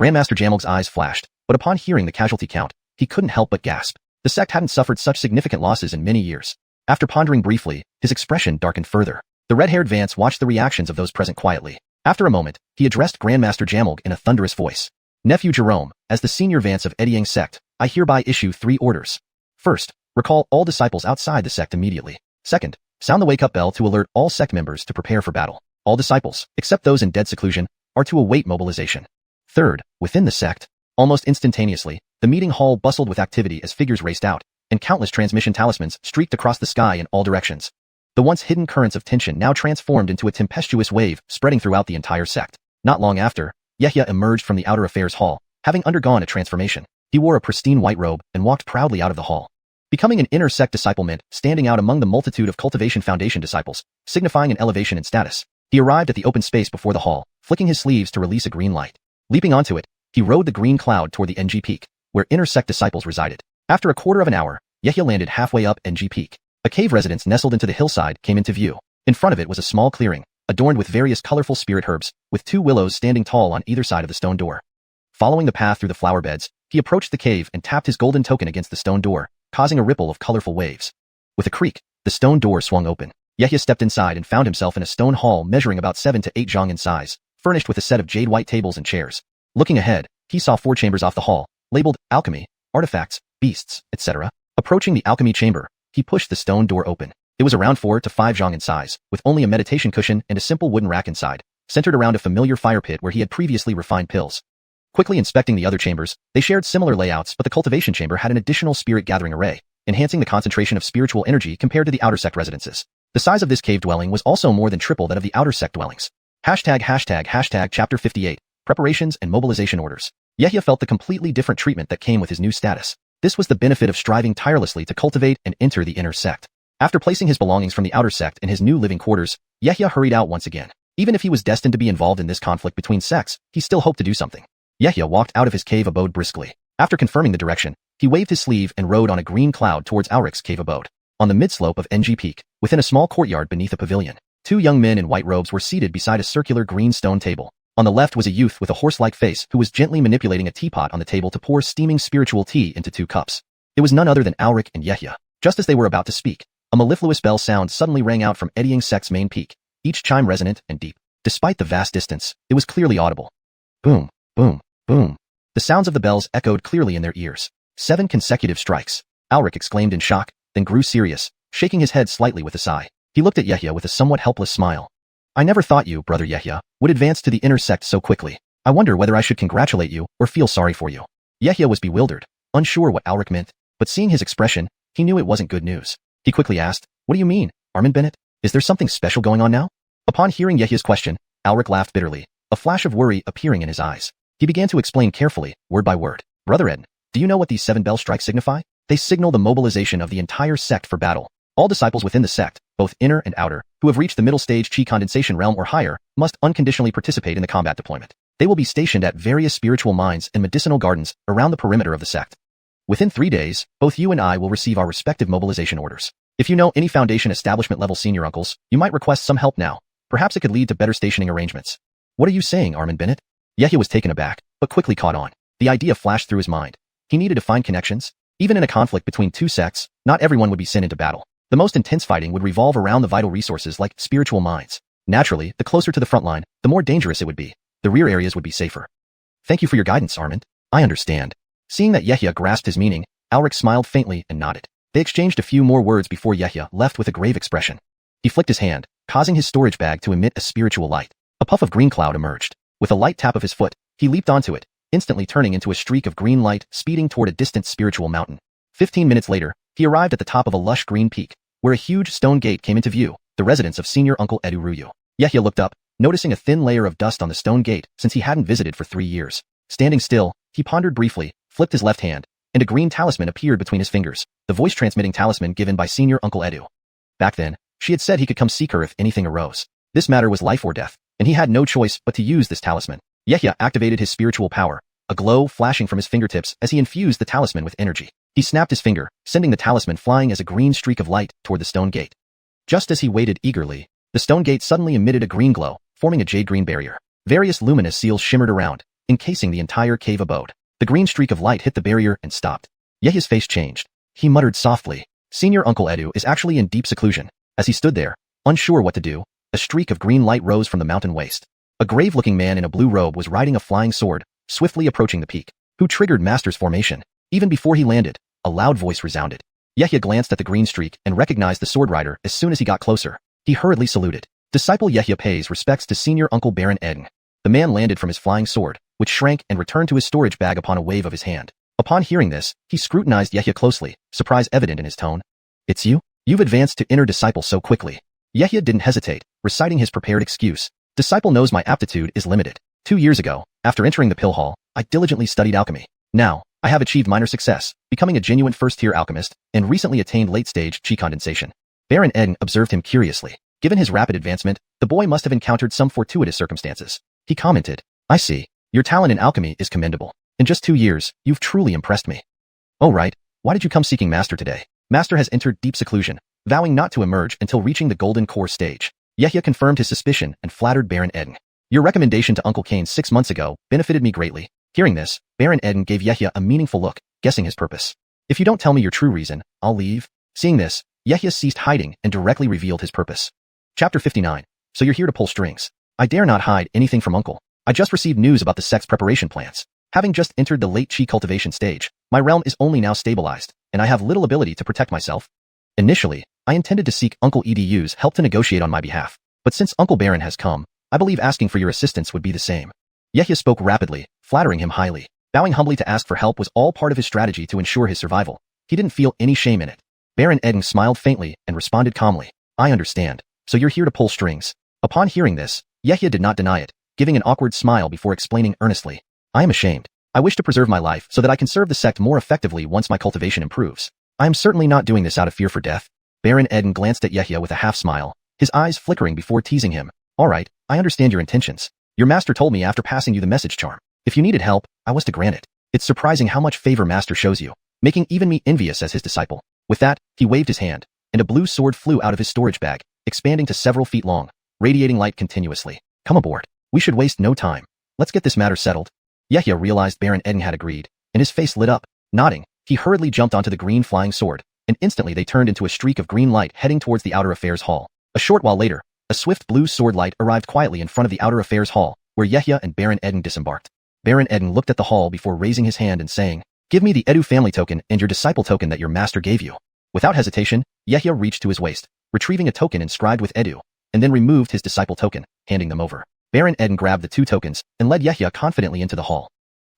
Grandmaster Jamilg's eyes flashed, but upon hearing the casualty count, he couldn't help but gasp. The sect hadn't suffered such significant losses in many years. After pondering briefly, his expression darkened further. The red-haired Vance watched the reactions of those present quietly. After a moment, he addressed Grandmaster Jamilg in a thunderous voice. "Nephew Jerome, as the senior Vance of Eddying sect, I hereby issue 3 orders. First, recall all disciples outside the sect immediately. Second, sound the wake-up bell to alert all sect members to prepare for battle. All disciples, except those in dead seclusion, are to await mobilization. Third, within the sect." Almost instantaneously, the meeting hall bustled with activity as figures raced out, and countless transmission talismans streaked across the sky in all directions. The once hidden currents of tension now transformed into a tempestuous wave spreading throughout the entire sect. Not long after, Yehia emerged from the outer affairs hall, having undergone a transformation. He wore a pristine white robe and walked proudly out of the hall. Becoming an inner sect disciple meant standing out among the multitude of Cultivation Foundation disciples, signifying an elevation in status. He arrived at the open space before the hall, flicking his sleeves to release a green light. Leaping onto it, He rode the green cloud toward the NG Peak, where inner sect disciples resided. After a quarter of an hour, Yehia landed halfway up NG Peak. A cave residence nestled into the hillside came into view. In front of it was a small clearing, adorned with various colorful spirit herbs, with 2 willows standing tall on either side of the stone door. Following the path through the flower beds, he approached the cave and tapped his golden token against the stone door, causing a ripple of colorful waves. With a creak, the stone door swung open. Yehia stepped inside and found himself in a stone hall measuring about 7 to 8 zhang in size, furnished with a set of jade-white tables and chairs. Looking ahead, he saw 4 chambers off the hall, labeled alchemy, artifacts, beasts, etc. Approaching the alchemy chamber, he pushed the stone door open. It was around 4 to 5 zhang in size, with only a meditation cushion and a simple wooden rack inside, centered around a familiar fire pit where he had previously refined pills. Quickly inspecting the other chambers, they shared similar layouts, but the cultivation chamber had an additional spirit gathering array, enhancing the concentration of spiritual energy compared to the outer sect residences. The size of this cave dwelling was also more than triple that of the outer sect dwellings. ##### Chapter 58, Preparations and Mobilization Orders. Yehia felt the completely different treatment that came with his new status. This was the benefit of striving tirelessly to cultivate and enter the inner sect. After placing his belongings from the outer sect in his new living quarters, Yehia hurried out once again. Even if he was destined to be involved in this conflict between sects, he still hoped to do something. Yehia walked out of his cave abode briskly. After confirming the direction, he waved his sleeve and rode on a green cloud towards Auric's cave abode. On the mid-slope of NG Peak, within a small courtyard beneath a pavilion, 2 young men in white robes were seated beside a circular green stone table. On the left was a youth with a horse-like face who was gently manipulating a teapot on the table to pour steaming spiritual tea into 2 cups. It was none other than Auric and Yehia. Just as they were about to speak, a mellifluous bell sound suddenly rang out from eddying sect's main peak, each chime resonant and deep. Despite the vast distance, it was clearly audible. Boom, boom, boom. The sounds of the bells echoed clearly in their ears. 7 consecutive strikes. Auric exclaimed in shock, then grew serious, shaking his head slightly with a sigh. He looked at Yehia with a somewhat helpless smile. I never thought you, brother Yehia, would advance to the inner sect so quickly. I wonder whether I should congratulate you or feel sorry for you. Yehia was bewildered, unsure what Auric meant, but seeing his expression, he knew it wasn't good news. He quickly asked, What do you mean, Armin Bennett? Is there something special going on now? Upon hearing Yehia's question, Auric laughed bitterly, a flash of worry appearing in his eyes. He began to explain carefully, word by word. Brother Eden, do you know what these 7 bell strikes signify? They signal the mobilization of the entire sect for battle. All disciples within the sect, both inner and outer, who have reached the middle stage chi condensation realm or higher, must unconditionally participate in the combat deployment. They will be stationed at various spiritual mines and medicinal gardens around the perimeter of the sect. Within 3 days, both you and I will receive our respective mobilization orders. If you know any Foundation establishment level senior uncles, you might request some help now. Perhaps it could lead to better stationing arrangements. What are you saying, Armin Bennett? Yehia was taken aback, but quickly caught on. The idea flashed through his mind. He needed to find connections. Even in a conflict between 2 sects, not everyone would be sent into battle. The most intense fighting would revolve around the vital resources like spiritual mines. Naturally, the closer to the front line, the more dangerous it would be. The rear areas would be safer. Thank you for your guidance, Armin. I understand. Seeing that Yehia grasped his meaning, Auric smiled faintly and nodded. They exchanged a few more words before Yehia left with a grave expression. He flicked his hand, causing his storage bag to emit a spiritual light. A puff of green cloud emerged. With a light tap of his foot, he leaped onto it, instantly turning into a streak of green light speeding toward a distant spiritual mountain. 15 minutes later, he arrived at the top of a lush green peak, where a huge stone gate came into view, the residence of Senior Uncle Edu Ruyu. Yehia looked up, noticing a thin layer of dust on the stone gate since he hadn't visited for 3 years. Standing still, he pondered briefly, flipped his left hand, and a green talisman appeared between his fingers, the voice-transmitting talisman given by Senior Uncle Edu. Back then, she had said he could come seek her if anything arose. This matter was life or death, and he had no choice but to use this talisman. Yehia activated his spiritual power, a glow flashing from his fingertips as he infused the talisman with energy. He snapped his finger, sending the talisman flying as a green streak of light toward the stone gate. Just as he waited eagerly, the stone gate suddenly emitted a green glow, forming a jade-green barrier. Various luminous seals shimmered around, encasing the entire cave abode. The green streak of light hit the barrier and stopped. Yehia's face changed. He muttered softly. Senior Uncle Edu is actually in deep seclusion. As he stood there, unsure what to do, a streak of green light rose from the mountain waste. A grave-looking man in a blue robe was riding a flying sword, swiftly approaching the peak. Who triggered Master's formation? Even before he landed, a loud voice resounded. Yehia glanced at the green streak and recognized the sword rider as soon as he got closer. He hurriedly saluted. Disciple Yehia pays respects to Senior Uncle Baron Eden. The man landed from his flying sword, which shrank and returned to his storage bag upon a wave of his hand. Upon hearing this, he scrutinized Yehia closely, surprise evident in his tone. It's you? You've advanced to inner disciple so quickly. Yehia didn't hesitate, reciting his prepared excuse. Disciple knows my aptitude is limited. 2 years ago, after entering the pill hall, I diligently studied alchemy. Now, I have achieved minor success, becoming a genuine first-tier alchemist, and recently attained late-stage chi condensation. Baron Eden observed him curiously. Given his rapid advancement, the boy must have encountered some fortuitous circumstances. He commented, I see. Your talent in alchemy is commendable. In just 2 years, you've truly impressed me. Oh right, why did you come seeking Master today? Master has entered deep seclusion, vowing not to emerge until reaching the golden core stage. Yehia confirmed his suspicion and flattered Baron Eden. Your recommendation to Uncle Kane 6 months ago benefited me greatly. Hearing this, Baron Eden gave Yehia a meaningful look, guessing his purpose. If you don't tell me your true reason, I'll leave. Seeing this, Yehia ceased hiding and directly revealed his purpose. Chapter 59. So you're here to pull strings. I dare not hide anything from Uncle. I just received news about the sect's preparation plans. Having just entered the late Qi cultivation stage, my realm is only now stabilized, and I have little ability to protect myself. Initially, I intended to seek Uncle Edu's help to negotiate on my behalf, but since Uncle Baron has come, I believe asking for your assistance would be the same. Yehia spoke rapidly, flattering him highly. Bowing humbly to ask for help was all part of his strategy to ensure his survival. He didn't feel any shame in it. Baron Eden smiled faintly and responded calmly. I understand. So you're here to pull strings. Upon hearing this, Yehia did not deny it, giving an awkward smile before explaining earnestly. I am ashamed. I wish to preserve my life so that I can serve the sect more effectively once my cultivation improves. I am certainly not doing this out of fear for death. Baron Eden glanced at Yehia with a half smile, his eyes flickering before teasing him. All right, I understand your intentions. Your master told me after passing you the message charm. If you needed help, I was to grant it. It's surprising how much favor master shows you, making even me envious as his disciple. With that, he waved his hand, and a blue sword flew out of his storage bag, expanding to several feet long, radiating light continuously. Come aboard. We should waste no time. Let's get this matter settled. Yehia realized Baron Eden had agreed, and his face lit up. Nodding, he hurriedly jumped onto the green flying sword, and instantly they turned into a streak of green light heading towards the outer affairs hall. A short while later, a swift blue sword light arrived quietly in front of the outer affairs hall, where Yehia and Baron Eden disembarked. Baron Eden looked at the hall before raising his hand and saying, Give me the Edu family token and your disciple token that your master gave you. Without hesitation, Yehia reached to his waist, retrieving a token inscribed with Edu, and then removed his disciple token, handing them over. Baron Eden grabbed the 2 tokens and led Yehia confidently into the hall.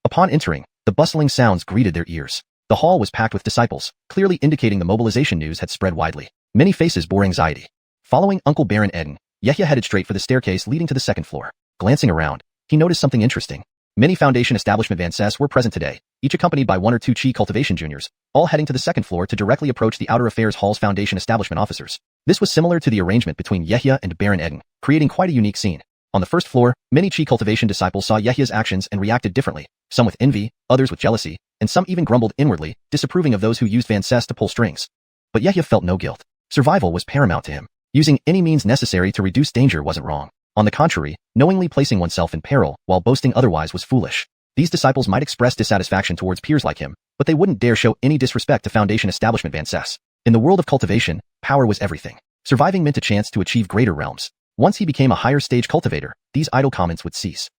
Upon entering, the bustling sounds greeted their ears. The hall was packed with disciples, clearly indicating the mobilization news had spread widely. Many faces bore anxiety. Following Uncle Baron Eden, Yehia headed straight for the staircase leading to the 2nd floor. Glancing around, he noticed something interesting. Many Foundation Establishment Vances were present today, each accompanied by 1 or 2 Qi Cultivation Juniors, all heading to the 2nd floor to directly approach the Outer Affairs Hall's Foundation Establishment officers. This was similar to the arrangement between Yehia and Baron Eden, creating quite a unique scene. On the 1st floor, many Qi Cultivation disciples saw Yehia's actions and reacted differently, some with envy, others with jealousy, and some even grumbled inwardly, disapproving of those who used Vances to pull strings. But Yehia felt no guilt. Survival was paramount to him. Using any means necessary to reduce danger wasn't wrong. On the contrary, knowingly placing oneself in peril while boasting otherwise was foolish. These disciples might express dissatisfaction towards peers like him, but they wouldn't dare show any disrespect to Foundation Establishment Vances. In the world of cultivation, power was everything. Surviving meant a chance to achieve greater realms. Once he became a higher stage cultivator, these idle comments would cease.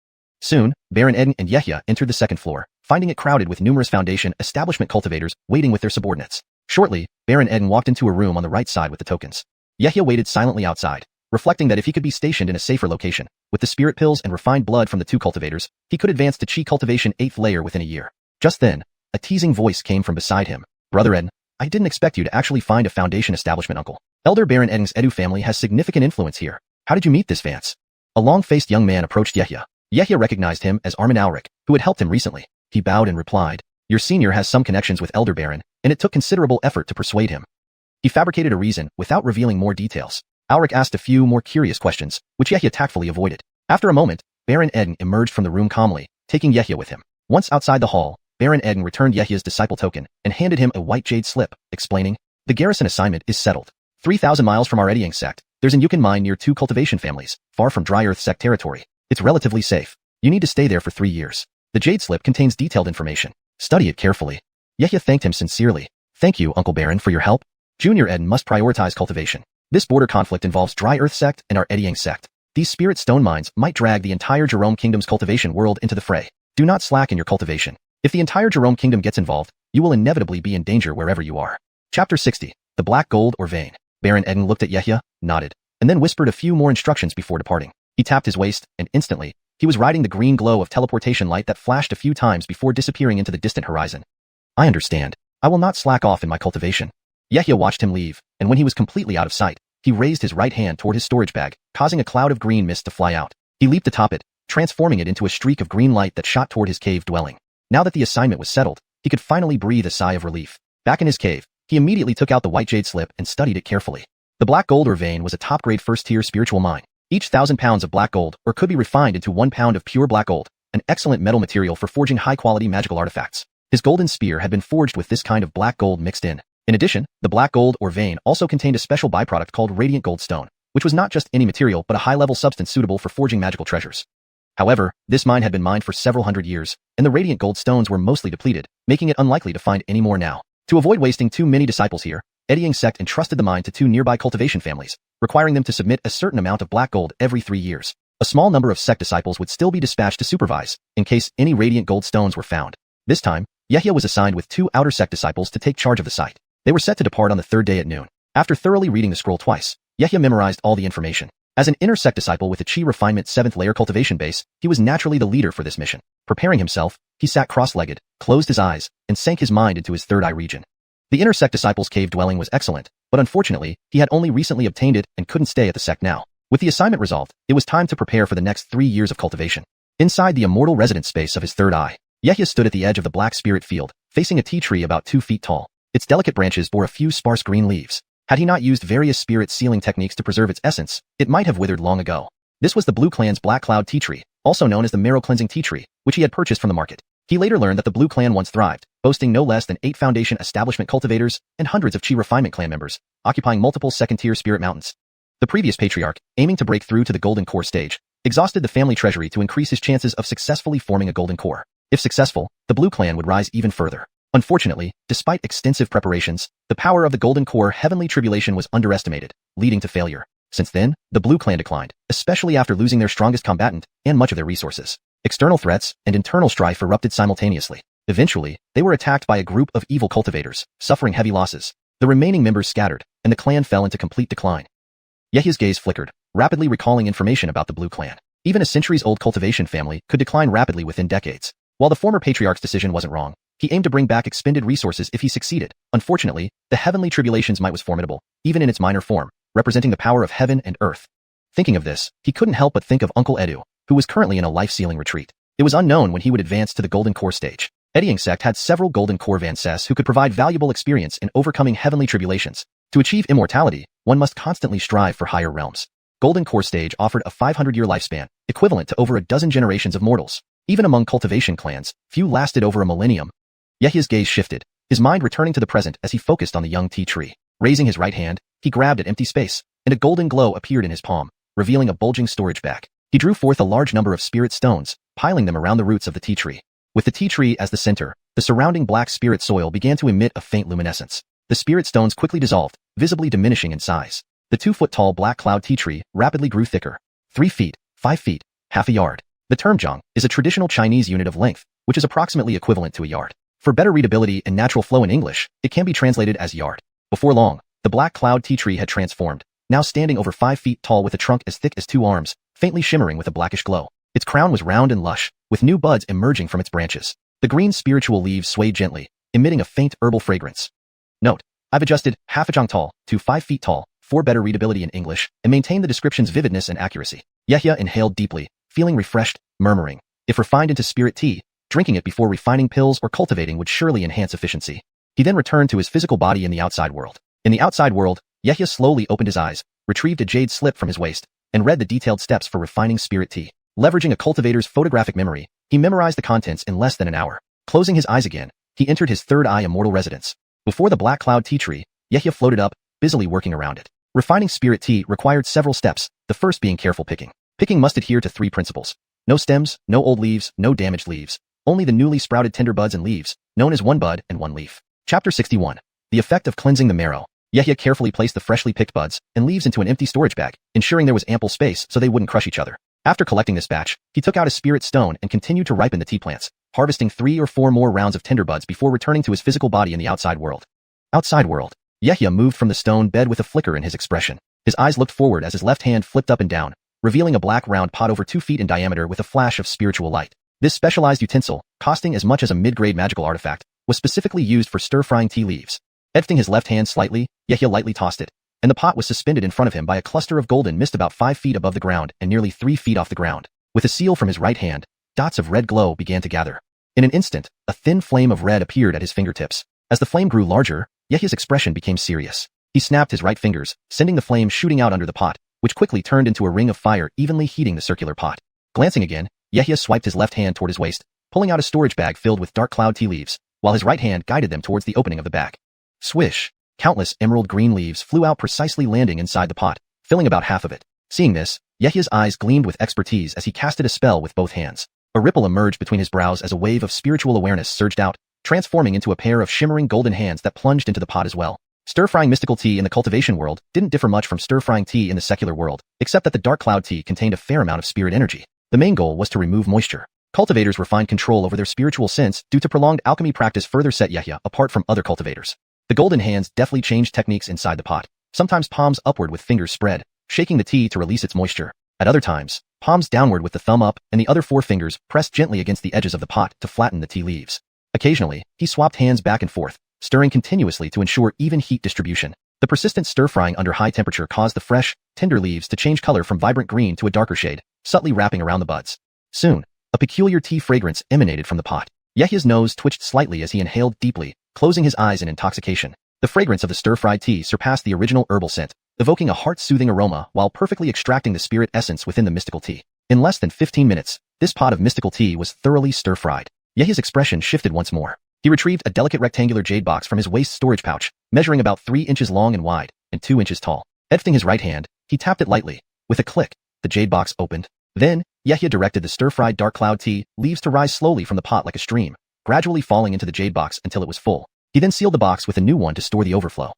Soon, Baron Eden and Yehia entered the 2nd floor, finding it crowded with numerous Foundation Establishment cultivators waiting with their subordinates. Shortly, Baron Eden walked into a room on the right side with the tokens. Yehia waited silently outside, reflecting that if he could be stationed in a safer location, with the spirit pills and refined blood from the 2 cultivators, he could advance to Qi cultivation 8th layer within a year. Just then, a teasing voice came from beside him. Brother Eden, I didn't expect you to actually find a Foundation Establishment uncle. Elder Baron Eden's Edu family has significant influence here. How did you meet this Vance? A long-faced young man approached Yehia. Yehia recognized him as Armin Alric, who had helped him recently. He bowed and replied, Your senior has some connections with Elder Baron, and it took considerable effort to persuade him. He fabricated a reason without revealing more details. Alric asked a few more curious questions, which Yehia tactfully avoided. After a moment, Baron Eden emerged from the room calmly, taking Yehia with him. Once outside the hall, Baron Eden returned Yehia's disciple token and handed him a white jade slip, explaining, The garrison assignment is settled. 3,000 miles from our Ediang sect, there's an Yukan mine near 2 cultivation families, far from Dry Earth sect territory. It's relatively safe. You need to stay there for 3 years. The jade slip contains detailed information. Study it carefully. Yehia thanked him sincerely. Thank you, Uncle Baron, for your help. Junior Eden must prioritize cultivation. This border conflict involves Dry Earth sect and our Ediang sect. These spirit stone mines might drag the entire Jerome Kingdom's cultivation world into the fray. Do not slack in your cultivation. If the entire Jerome Kingdom gets involved, you will inevitably be in danger wherever you are. Chapter 60. The Black Gold or Vein. Baron Eden looked at Yehia, nodded, and then whispered a few more instructions before departing. He tapped his waist, and instantly, he was riding the green glow of teleportation light that flashed a few times before disappearing into the distant horizon. I understand. I will not slack off in my cultivation. Yehia watched him leave, and when he was completely out of sight, he raised his right hand toward his storage bag, causing a cloud of green mist to fly out. He leaped atop it, transforming it into a streak of green light that shot toward his cave dwelling. Now that the assignment was settled, he could finally breathe a sigh of relief. Back in his cave, he immediately took out the white jade slip and studied it carefully. The black gold or vein was a top-grade first-tier spiritual mine. Each 1,000 pounds of black gold or could be refined into 1 pound of pure black gold, an excellent metal material for forging high-quality magical artifacts. His golden spear had been forged with this kind of black gold mixed in. In addition, the black gold or vein also contained a special byproduct called radiant gold stone, which was not just any material but a high-level substance suitable for forging magical treasures. However, this mine had been mined for several hundred years, and the radiant gold stones were mostly depleted, making it unlikely to find any more now. To avoid wasting too many disciples here, Eddying sect entrusted the mine to 2 nearby cultivation families, requiring them to submit a certain amount of black gold every 3 years. A small number of sect disciples would still be dispatched to supervise, in case any radiant gold stones were found. This time, Yehia was assigned with 2 outer sect disciples to take charge of the site. They were set to depart on the 3rd day at noon. After thoroughly reading the scroll twice, Yehia memorized all the information. As an inner sect disciple with a Chi Refinement 7th layer cultivation base, he was naturally the leader for this mission. Preparing himself, he sat cross-legged, closed his eyes, and sank his mind into his third eye region. The inner sect disciple's cave dwelling was excellent, but unfortunately, he had only recently obtained it and couldn't stay at the sect now. With the assignment resolved, it was time to prepare for the next 3 years of cultivation. Inside the immortal residence space of his third eye, Yehia stood at the edge of the black spirit field, facing a tea tree about 2 feet tall. Its delicate branches bore a few sparse green leaves. Had he not used various spirit sealing techniques to preserve its essence, it might have withered long ago. This was the Blue Clan's Black Cloud tea tree, also known as the Marrow Cleansing tea tree, which he had purchased from the market. He later learned that the Blue Clan once thrived, boasting no less than 8 Foundation Establishment cultivators and hundreds of Chi Refinement clan members, occupying multiple second-tier spirit mountains. The previous patriarch, aiming to break through to the Golden Core stage, exhausted the family treasury to increase his chances of successfully forming a Golden Core. If successful, the Blue Clan would rise even further. Unfortunately, despite extensive preparations, the power of the Golden Core Heavenly Tribulation was underestimated, leading to failure. Since then, the Blue Clan declined, especially after losing their strongest combatant and much of their resources. External threats and internal strife erupted simultaneously. Eventually, they were attacked by a group of evil cultivators, suffering heavy losses. The remaining members scattered, and the clan fell into complete decline. Yehia's gaze flickered, rapidly recalling information about the Blue Clan. Even a centuries-old cultivation family could decline rapidly within decades. While the former patriarch's decision wasn't wrong, he aimed to bring back expended resources if he succeeded. Unfortunately, the Heavenly Tribulation's might was formidable, even in its minor form, representing the power of heaven and earth. Thinking of this, he couldn't help but think of Uncle Edu, who was currently in a life-sealing retreat. It was unknown when he would advance to the Golden Core stage. Eddying sect had several Golden Core Vansess who could provide valuable experience in overcoming heavenly tribulations. To achieve immortality, one must constantly strive for higher realms. Golden Core stage offered a 500-year lifespan, equivalent to over a dozen generations of mortals. Even among cultivation clans, few lasted over a millennium. Yehia's gaze shifted, his mind returning to the present as he focused on the young tea tree. Raising his right hand, he grabbed at empty space, and a golden glow appeared in his palm, revealing a bulging storage bag. He drew forth a large number of spirit stones, piling them around the roots of the tea tree. With the tea tree as the center, the surrounding black spirit soil began to emit a faint luminescence. The spirit stones quickly dissolved, visibly diminishing in size. The 2-foot-tall black cloud tea tree rapidly grew thicker. 3 feet, 5 feet, half a yard. The term zhang is a traditional Chinese unit of length, which is approximately equivalent to a yard. For better readability and natural flow in English, it can be translated as yard. Before long, the black cloud tea tree had transformed, now standing over 5 feet tall with a trunk as thick as 2 arms, faintly shimmering with a blackish glow. Its crown was round and lush, with new buds emerging from its branches. The green spiritual leaves swayed gently, emitting a faint herbal fragrance. Note: I've adjusted half a zhang tall to 5 feet tall for better readability in English and maintain the description's vividness and accuracy. Yehia inhaled deeply, feeling refreshed, murmuring, if refined into spirit tea, drinking it before refining pills or cultivating would surely enhance efficiency. He then returned to his physical body in the outside world. In the outside world, Yehia slowly opened his eyes, retrieved a jade slip from his waist, and read the detailed steps for refining spirit tea. Leveraging a cultivator's photographic memory, he memorized the contents in less than an hour. Closing his eyes again, he entered his third eye immortal residence. Before the black cloud tea tree, Yehia floated up, busily working around it. Refining spirit tea required several steps, the first being careful picking. Picking must adhere to 3 principles. No stems, no old leaves, no damaged leaves. Only the newly sprouted tender buds and leaves, known as 1 bud and 1 leaf. Chapter 61. The effect of cleansing the marrow. Yehia carefully placed the freshly picked buds and leaves into an empty storage bag, ensuring there was ample space so they wouldn't crush each other. After collecting this batch, he took out a spirit stone and continued to ripen the tea plants, harvesting 3 or 4 more rounds of tender buds before returning to his physical body in the outside world. Outside world. Yehia moved from the stone bed with a flicker in his expression. His eyes looked forward as his left hand flipped up and down, revealing a black round pot over 2 feet in diameter with a flash of spiritual light. This specialized utensil, costing as much as a mid-grade magical artifact, was specifically used for stir-frying tea leaves. Editing his left hand slightly, Yehia lightly tossed it, and the pot was suspended in front of him by a cluster of golden mist about 5 feet above the ground and nearly 3 feet off the ground. With a seal from his right hand, dots of red glow began to gather. In an instant, a thin flame of red appeared at his fingertips. As the flame grew larger, Yehia's expression became serious. He snapped his right fingers, sending the flame shooting out under the pot, which quickly turned into a ring of fire evenly heating the circular pot. Glancing again, Yehia swiped his left hand toward his waist, pulling out a storage bag filled with dark cloud tea leaves, while his right hand guided them towards the opening of the bag. Swish! Countless emerald green leaves flew out, precisely landing inside the pot, filling about half of it. Seeing this, Yehia's eyes gleamed with expertise as he casted a spell with both hands. A ripple emerged between his brows as a wave of spiritual awareness surged out, transforming into a pair of shimmering golden hands that plunged into the pot as well. Stir-frying mystical tea in the cultivation world didn't differ much from stir-frying tea in the secular world, except that the dark cloud tea contained a fair amount of spirit energy. The main goal was to remove moisture. Cultivators refined control over their spiritual sense due to prolonged alchemy practice further set Yehia apart from other cultivators. The golden hands deftly changed techniques inside the pot, sometimes palms upward with fingers spread, shaking the tea to release its moisture. At other times, palms downward with the thumb up and the other four fingers pressed gently against the edges of the pot to flatten the tea leaves. Occasionally, he swapped hands back and forth, stirring continuously to ensure even heat distribution. The persistent stir-frying under high temperature caused the fresh, tender leaves to change color from vibrant green to a darker shade, subtly wrapping around the buds. Soon, a peculiar tea fragrance emanated from the pot. Yehia's nose twitched slightly as he inhaled deeply, closing his eyes in intoxication. The fragrance of the stir-fried tea surpassed the original herbal scent, evoking a heart-soothing aroma while perfectly extracting the spirit essence within the mystical tea. In less than 15 minutes, this pot of mystical tea was thoroughly stir-fried. Yehia's expression shifted once more. He retrieved a delicate rectangular jade box from his waist storage pouch, measuring about 3 inches long and wide, and 2 inches tall. Lifting his right hand, he tapped it lightly. With a click, the jade box opened. Then, Yehia directed the stir-fried dark cloud tea leaves to rise slowly from the pot like a stream, gradually falling into the jade box until it was full. He then sealed the box with a new one to store the overflow.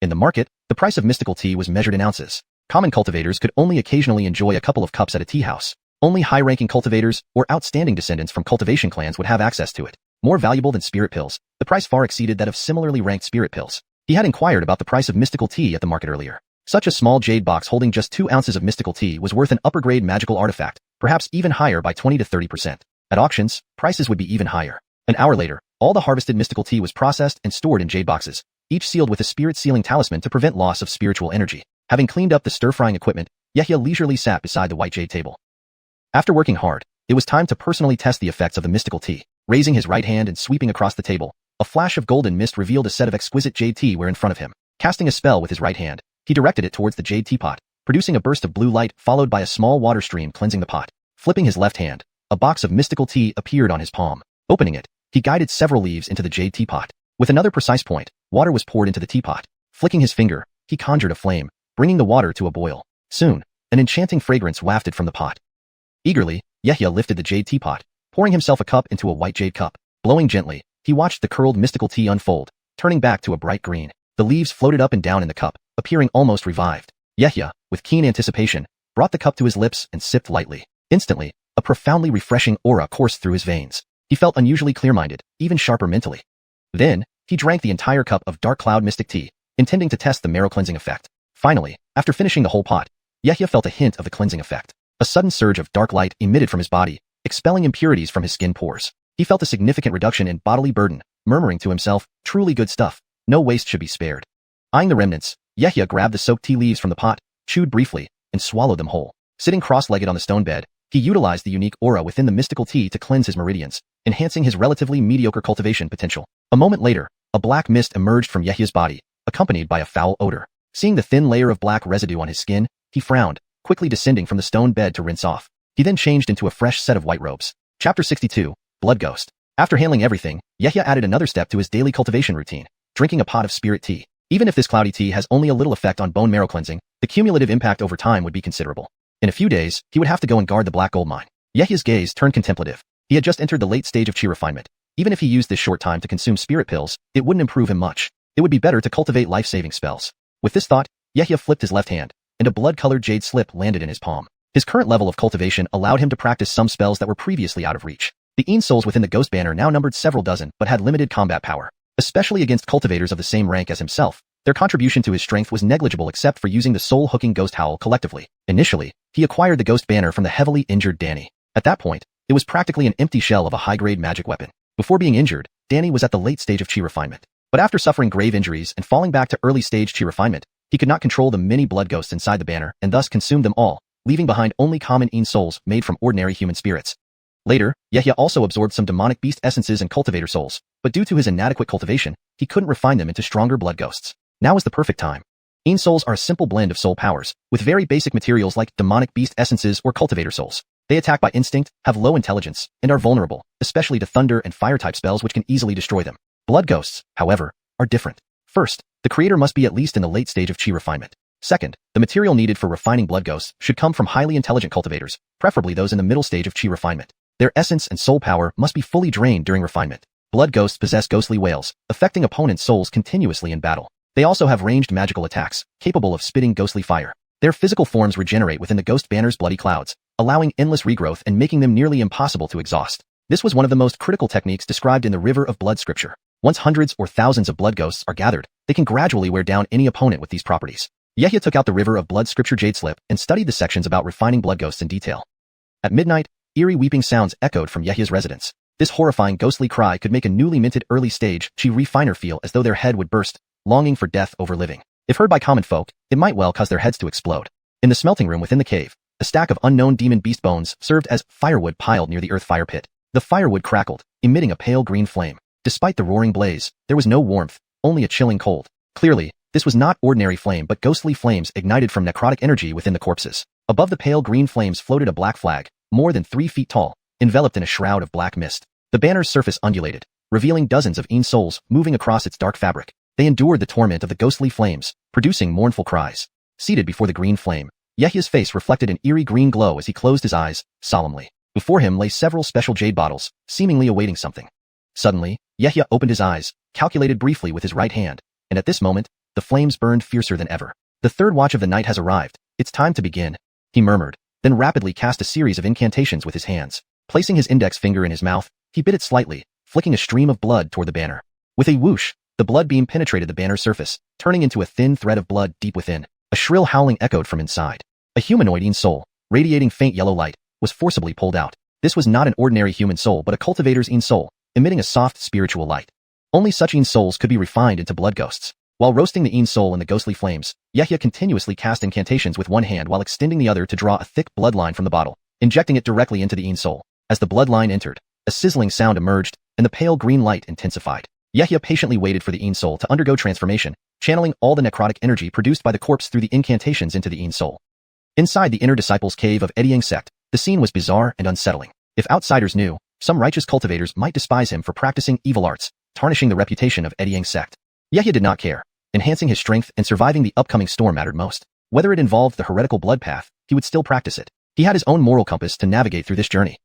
In the market, the price of mystical tea was measured in ounces. Common cultivators could only occasionally enjoy a couple of cups at a tea house. Only high-ranking cultivators or outstanding descendants from cultivation clans would have access to it. More valuable than spirit pills, the price far exceeded that of similarly ranked spirit pills. He had inquired about the price of mystical tea at the market earlier. Such a small jade box holding just 2 ounces of mystical tea was worth an upper-grade magical artifact, perhaps even higher by 20 to 30%. At auctions, prices would be even higher. An hour later, all the harvested mystical tea was processed and stored in jade boxes, each sealed with a spirit-sealing talisman to prevent loss of spiritual energy. Having cleaned up the stir-frying equipment, Yehia leisurely sat beside the white jade table. After working hard, it was time to personally test the effects of the mystical tea. Raising his right hand and sweeping across the table, a flash of golden mist revealed a set of exquisite jade tea ware in front of him. Casting a spell with his right hand, he directed it towards the jade teapot, producing a burst of blue light followed by a small water stream cleansing the pot. Flipping his left hand, a box of mystical tea appeared on his palm. Opening it, he guided several leaves into the jade teapot. With another precise point, water was poured into the teapot. Flicking his finger, he conjured a flame, bringing the water to a boil. Soon, an enchanting fragrance wafted from the pot. Eagerly, Yehia lifted the jade teapot, pouring himself a cup into a white jade cup. Blowing gently, he watched the curled mystical tea unfold, turning back to a bright green. The leaves floated up and down in the cup, appearing almost revived. Yehia, with keen anticipation, brought the cup to his lips and sipped lightly. Instantly, a profoundly refreshing aura coursed through his veins. He felt unusually clear-minded, even sharper mentally. Then, he drank the entire cup of dark cloud mystic tea, intending to test the marrow-cleansing effect. Finally, after finishing the whole pot, Yehia felt a hint of the cleansing effect. A sudden surge of dark light emitted from his body, expelling impurities from his skin pores. He felt a significant reduction in bodily burden, murmuring to himself, truly good stuff, no waste should be spared. Eyeing the remnants, Yehia grabbed the soaked tea leaves from the pot, chewed briefly, and swallowed them whole. Sitting cross-legged on the stone bed, he utilized the unique aura within the mystical tea to cleanse his meridians, enhancing his relatively mediocre cultivation potential. A moment later, a black mist emerged from Yehia's body, accompanied by a foul odor. Seeing the thin layer of black residue on his skin, he frowned, quickly descending from the stone bed to rinse off. He then changed into a fresh set of white robes. Chapter 62, Blood Ghost. After handling everything, Yehia added another step to his daily cultivation routine, drinking a pot of spirit tea. Even if this cloudy tea has only a little effect on bone marrow cleansing, the cumulative impact over time would be considerable. In a few days, he would have to go and guard the black gold mine. Yehia's gaze turned contemplative. He had just entered the late stage of chi refinement. Even if he used this short time to consume spirit pills, it wouldn't improve him much. It would be better to cultivate life-saving spells. With this thought, Yehia flipped his left hand, and a blood-colored jade slip landed in his palm. His current level of cultivation allowed him to practice some spells that were previously out of reach. The Een souls within the ghost banner now numbered several dozen but had limited combat power. Especially against cultivators of the same rank as himself, their contribution to his strength was negligible except for using the soul-hooking ghost howl collectively. Initially, he acquired the ghost banner from the heavily injured Danny. At that point, it was practically an empty shell of a high-grade magic weapon. Before being injured, Danny was at the late stage of chi refinement. But after suffering grave injuries and falling back to early-stage chi refinement, he could not control the many blood ghosts inside the banner and thus consumed them all, leaving behind only common Een souls made from ordinary human spirits. Later, Yehia also absorbed some demonic beast essences and cultivator souls, but due to his inadequate cultivation, he couldn't refine them into stronger blood ghosts. Now is the perfect time. Een souls are a simple blend of soul powers, with very basic materials like demonic beast essences or cultivator souls. They attack by instinct, have low intelligence, and are vulnerable, especially to thunder and fire-type spells which can easily destroy them. Blood ghosts, however, are different. First, the creator must be at least in the late stage of chi refinement. Second, the material needed for refining blood ghosts should come from highly intelligent cultivators, preferably those in the middle stage of chi refinement. Their essence and soul power must be fully drained during refinement. Blood ghosts possess ghostly wails, affecting opponents' souls continuously in battle. They also have ranged magical attacks, capable of spitting ghostly fire. Their physical forms regenerate within the ghost banner's bloody clouds, allowing endless regrowth and making them nearly impossible to exhaust. This was one of the most critical techniques described in the River of Blood scripture. Once hundreds or thousands of blood ghosts are gathered, they can gradually wear down any opponent with these properties. Yehia took out the River of Blood scripture jade slip and studied the sections about refining blood ghosts in detail. At midnight, eerie weeping sounds echoed from Yehia's residence. This horrifying ghostly cry could make a newly minted early stage chi refiner feel as though their head would burst, longing for death over living. If heard by common folk, it might well cause their heads to explode. In the smelting room within the cave, a stack of unknown demon beast bones served as firewood piled near the earth fire pit. The firewood crackled, emitting a pale green flame. Despite the roaring blaze, there was no warmth, only a chilling cold. Clearly, this was not ordinary flame but ghostly flames ignited from necrotic energy within the corpses. Above the pale green flames floated a black flag, more than 3 feet tall, enveloped in a shroud of black mist. The banner's surface undulated, revealing dozens of souls moving across its dark fabric. They endured the torment of the ghostly flames, producing mournful cries. Seated before the green flame, Yehia's face reflected an eerie green glow as he closed his eyes, solemnly. Before him lay several special jade bottles, seemingly awaiting something. Suddenly, Yehia opened his eyes, calculated briefly with his right hand, and at this moment, the flames burned fiercer than ever. The third watch of the night has arrived. It's time to begin, he murmured, then rapidly cast a series of incantations with his hands. Placing his index finger in his mouth, he bit it slightly, flicking a stream of blood toward the banner. With a whoosh, the blood beam penetrated the banner's surface, turning into a thin thread of blood deep within. A shrill howling echoed from inside. A humanoid soul, radiating faint yellow light, was forcibly pulled out. This was not an ordinary human soul but a cultivator's soul, emitting a soft spiritual light. Only such souls could be refined into blood ghosts. While roasting the soul in the ghostly flames, Yehia continuously cast incantations with one hand while extending the other to draw a thick bloodline from the bottle, injecting it directly into the soul. As the bloodline entered, a sizzling sound emerged, and the pale green light intensified. Yehia patiently waited for the soul to undergo transformation, channeling all the necrotic energy produced by the corpse through the incantations into the soul. Inside the inner disciples' cave of Ediang sect, the scene was bizarre and unsettling. If outsiders knew, some righteous cultivators might despise him for practicing evil arts, tarnishing the reputation of Ediang sect. Yehia did not care. Enhancing his strength and surviving the upcoming storm mattered most. Whether it involved the heretical blood path, he would still practice it. He had his own moral compass to navigate through this journey.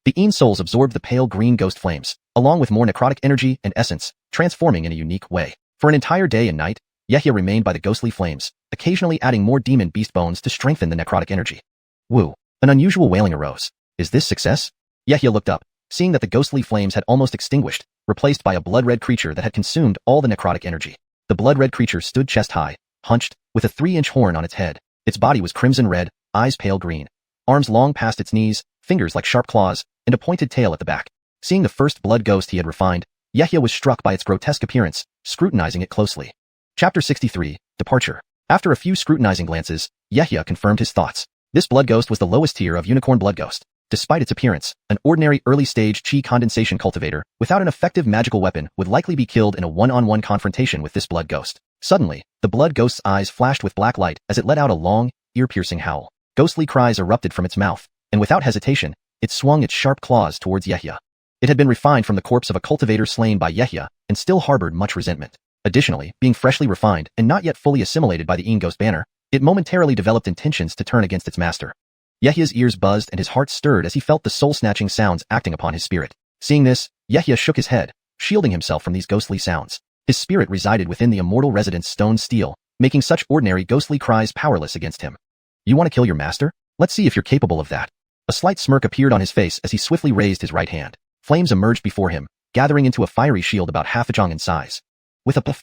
The souls absorbed the pale green ghost flames, along with more necrotic energy and essence, transforming in a unique way. For an entire day and night, Yehia remained by the ghostly flames, occasionally adding more demon beast bones to strengthen the necrotic energy. Woo! An unusual wailing arose. Is this success? Yehia looked up, seeing that the ghostly flames had almost extinguished, replaced by a blood-red creature that had consumed all the necrotic energy. The blood-red creature stood chest-high, hunched, with a 3-inch horn on its head. Its body was crimson red, eyes pale green, arms long past its knees, fingers like sharp claws, and a pointed tail at the back. Seeing the first blood ghost he had refined, Yehia was struck by its grotesque appearance, scrutinizing it closely. Chapter 63, Departure. After a few scrutinizing glances, Yehia confirmed his thoughts. This blood ghost was the lowest tier of unicorn blood ghost. Despite its appearance, an ordinary early-stage chi condensation cultivator, without an effective magical weapon, would likely be killed in a one-on-one confrontation with this blood ghost. Suddenly, the blood ghost's eyes flashed with black light as it let out a long, ear-piercing howl. Ghostly cries erupted from its mouth, and without hesitation, it swung its sharp claws towards Yehia. It had been refined from the corpse of a cultivator slain by Yehia, and still harbored much resentment. Additionally, being freshly refined and not yet fully assimilated by the ghost banner, it momentarily developed intentions to turn against its master. Yehia's ears buzzed and his heart stirred as he felt the soul-snatching sounds acting upon his spirit. Seeing this, Yehia shook his head, shielding himself from these ghostly sounds. His spirit resided within the immortal resident's stone steel, making such ordinary ghostly cries powerless against him. You want to kill your master? Let's see if you're capable of that. A slight smirk appeared on his face as he swiftly raised his right hand. Flames emerged before him, gathering into a fiery shield about half a jong in size. With a puff,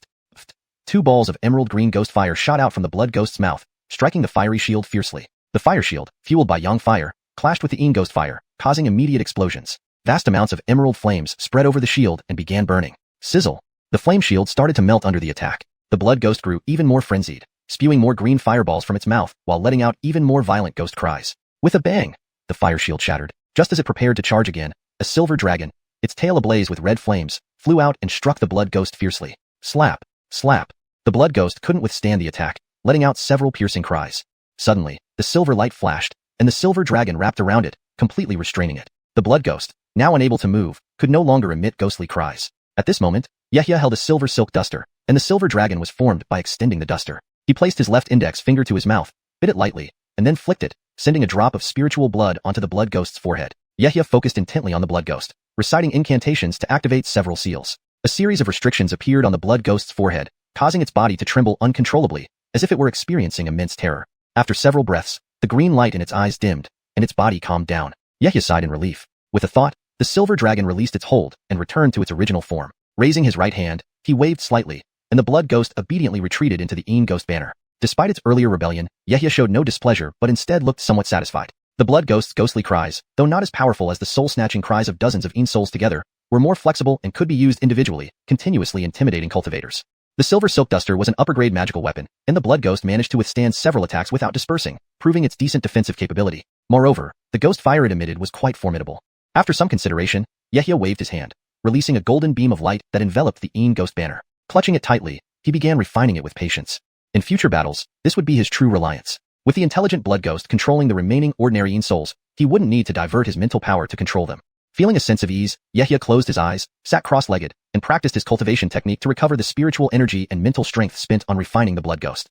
2 balls of emerald green ghost fire shot out from the blood ghost's mouth, striking the fiery shield fiercely. The fire shield, fueled by yang fire, clashed with the ghost fire, causing immediate explosions. Vast amounts of emerald flames spread over the shield and began burning. Sizzle! The flame shield started to melt under the attack. The blood ghost grew even more frenzied, spewing more green fireballs from its mouth while letting out even more violent ghost cries. With a bang, the fire shield shattered. Just as it prepared to charge again, a silver dragon, its tail ablaze with red flames, flew out and struck the blood ghost fiercely. Slap! Slap! The blood ghost couldn't withstand the attack, letting out several piercing cries. Suddenly, the silver light flashed, and the silver dragon wrapped around it, completely restraining it. The blood ghost, now unable to move, could no longer emit ghostly cries. At this moment, Yehia held a silver silk duster, and the silver dragon was formed by extending the duster. He placed his left index finger to his mouth, bit it lightly, and then flicked it, sending a drop of spiritual blood onto the blood ghost's forehead. Yehia focused intently on the blood ghost, reciting incantations to activate several seals. A series of restrictions appeared on the blood ghost's forehead, causing its body to tremble uncontrollably, as if it were experiencing immense terror. After several breaths, the green light in its eyes dimmed, and its body calmed down. Yehia sighed in relief. With a thought, the silver dragon released its hold and returned to its original form. Raising his right hand, he waved slightly, and the blood ghost obediently retreated into the Een ghost banner. Despite its earlier rebellion, Yehia showed no displeasure but instead looked somewhat satisfied. The blood ghost's ghostly cries, though not as powerful as the soul-snatching cries of dozens of Een souls together, were more flexible and could be used individually, continuously intimidating cultivators. The silver silk duster was an upper-grade magical weapon, and the blood ghost managed to withstand several attacks without dispersing, proving its decent defensive capability. Moreover, the ghost fire it emitted was quite formidable. After some consideration, Yehia waved his hand, releasing a golden beam of light that enveloped the Een ghost banner. Clutching it tightly, he began refining it with patience. In future battles, this would be his true reliance. With the intelligent blood ghost controlling the remaining ordinary Een souls, he wouldn't need to divert his mental power to control them. Feeling a sense of ease, Yehia closed his eyes, sat cross-legged, and practiced his cultivation technique to recover the spiritual energy and mental strength spent on refining the blood ghost.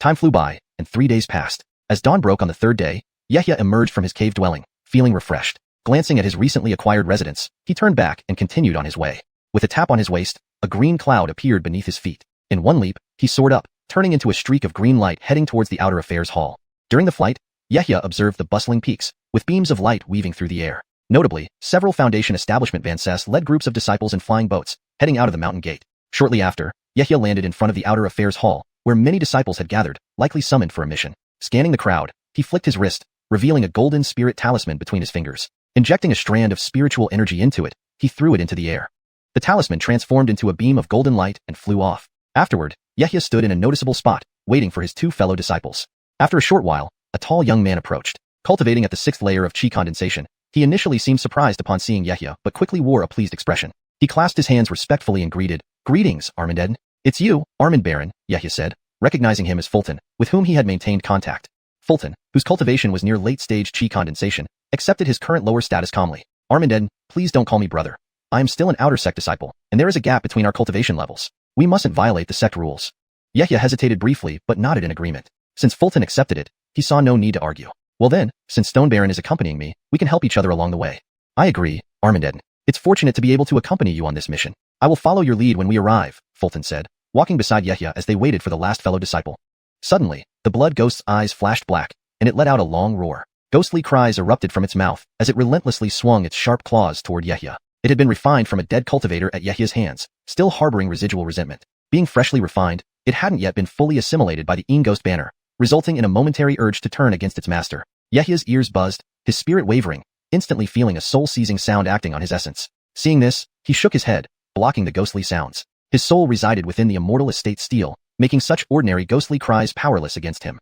Time flew by, and 3 days passed. As dawn broke on the third day, Yehia emerged from his cave dwelling, feeling refreshed. Glancing at his recently acquired residence, he turned back and continued on his way. With a tap on his waist, a green cloud appeared beneath his feet. In one leap, he soared up, turning into a streak of green light heading towards the outer affairs hall. During the flight, Yehia observed the bustling peaks, with beams of light weaving through the air. Notably, several Foundation establishment Vances led groups of disciples in flying boats, heading out of the mountain gate. Shortly after, Yehia landed in front of the outer affairs hall, where many disciples had gathered, likely summoned for a mission. Scanning the crowd, he flicked his wrist, revealing a golden spirit talisman between his fingers. Injecting a strand of spiritual energy into it, he threw it into the air. The talisman transformed into a beam of golden light and flew off. Afterward, Yehia stood in a noticeable spot, waiting for his 2 fellow disciples. After a short while, a tall young man approached. Cultivating at the 6th layer of chi condensation, he initially seemed surprised upon seeing Yehia but quickly wore a pleased expression. He clasped his hands respectfully and greeted, "Greetings, Armand. It's you, Armand Baron," Yehia said, recognizing him as Fulton, with whom he had maintained contact. Fulton, whose cultivation was near late-stage chi condensation, accepted his current lower status calmly. "Armand, please don't call me brother. I am still an outer sect disciple, and there is a gap between our cultivation levels. We mustn't violate the sect rules." Yehia hesitated briefly but nodded in agreement. Since Fulton accepted it, he saw no need to argue. "Well then, since Stone Baron is accompanying me, we can help each other along the way." "I agree, Armand. It's fortunate to be able to accompany you on this mission. I will follow your lead when we arrive," Fulton said, walking beside Yehia as they waited for the last fellow disciple. Suddenly, the blood ghost's eyes flashed black, and it let out a long roar. Ghostly cries erupted from its mouth as it relentlessly swung its sharp claws toward Yehia. It had been refined from a dead cultivator at Yehia's hands, still harboring residual resentment. Being freshly refined, it hadn't yet been fully assimilated by the Een ghost banner, resulting in a momentary urge to turn against its master. Yehia's ears buzzed, his spirit wavering, instantly feeling a soul-seizing sound acting on his essence. Seeing this, he shook his head, blocking the ghostly sounds. His soul resided within the immortal estate steel, making such ordinary ghostly cries powerless against him.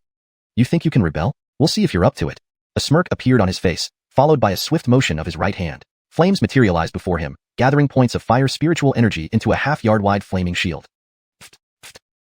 "You think you can rebel? We'll see if you're up to it." A smirk appeared on his face, followed by a swift motion of his right hand. Flames materialized before him, gathering points of fire spiritual energy into a half-yard-wide flaming shield.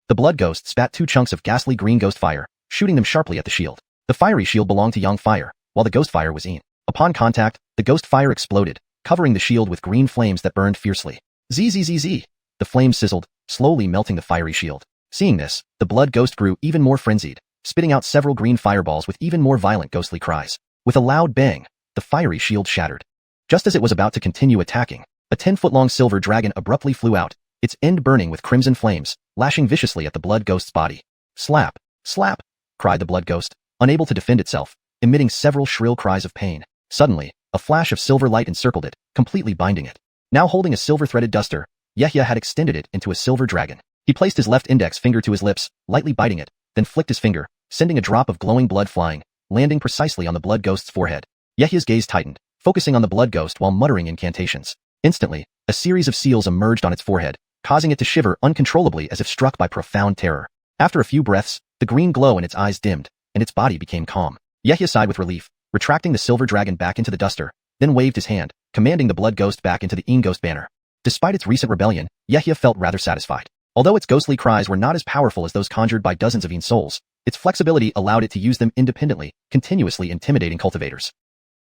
The blood ghost spat 2 chunks of ghastly green ghost fire, shooting them sharply at the shield. The fiery shield belonged to Yang Fire, while the ghost fire was Een. Upon contact, the ghost fire exploded, covering the shield with green flames that burned fiercely. Zzz. The flames sizzled, slowly melting the fiery shield. Seeing this, the blood ghost grew even more frenzied, spitting out several green fireballs with even more violent ghostly cries. With a loud bang, the fiery shield shattered. Just as it was about to continue attacking, a 10-foot-long silver dragon abruptly flew out, its end burning with crimson flames, lashing viciously at the blood ghost's body. "Slap! Slap!" cried the blood ghost, unable to defend itself, emitting several shrill cries of pain. Suddenly, a flash of silver light encircled it, completely binding it. Now holding a silver-threaded duster, Yehia had extended it into a silver dragon. He placed his left index finger to his lips, lightly biting it, then flicked his finger, sending a drop of glowing blood flying, landing precisely on the blood ghost's forehead. Yehia's gaze tightened, focusing on the blood ghost while muttering incantations. Instantly, a series of seals emerged on its forehead, causing it to shiver uncontrollably as if struck by profound terror. After a few breaths, the green glow in its eyes dimmed, and its body became calm. Yehia sighed with relief, retracting the silver dragon back into the duster, then waved his hand, commanding the blood ghost back into the Een ghost banner. Despite its recent rebellion, Yehia felt rather satisfied. Although its ghostly cries were not as powerful as those conjured by dozens of Een souls, its flexibility allowed it to use them independently, continuously intimidating cultivators.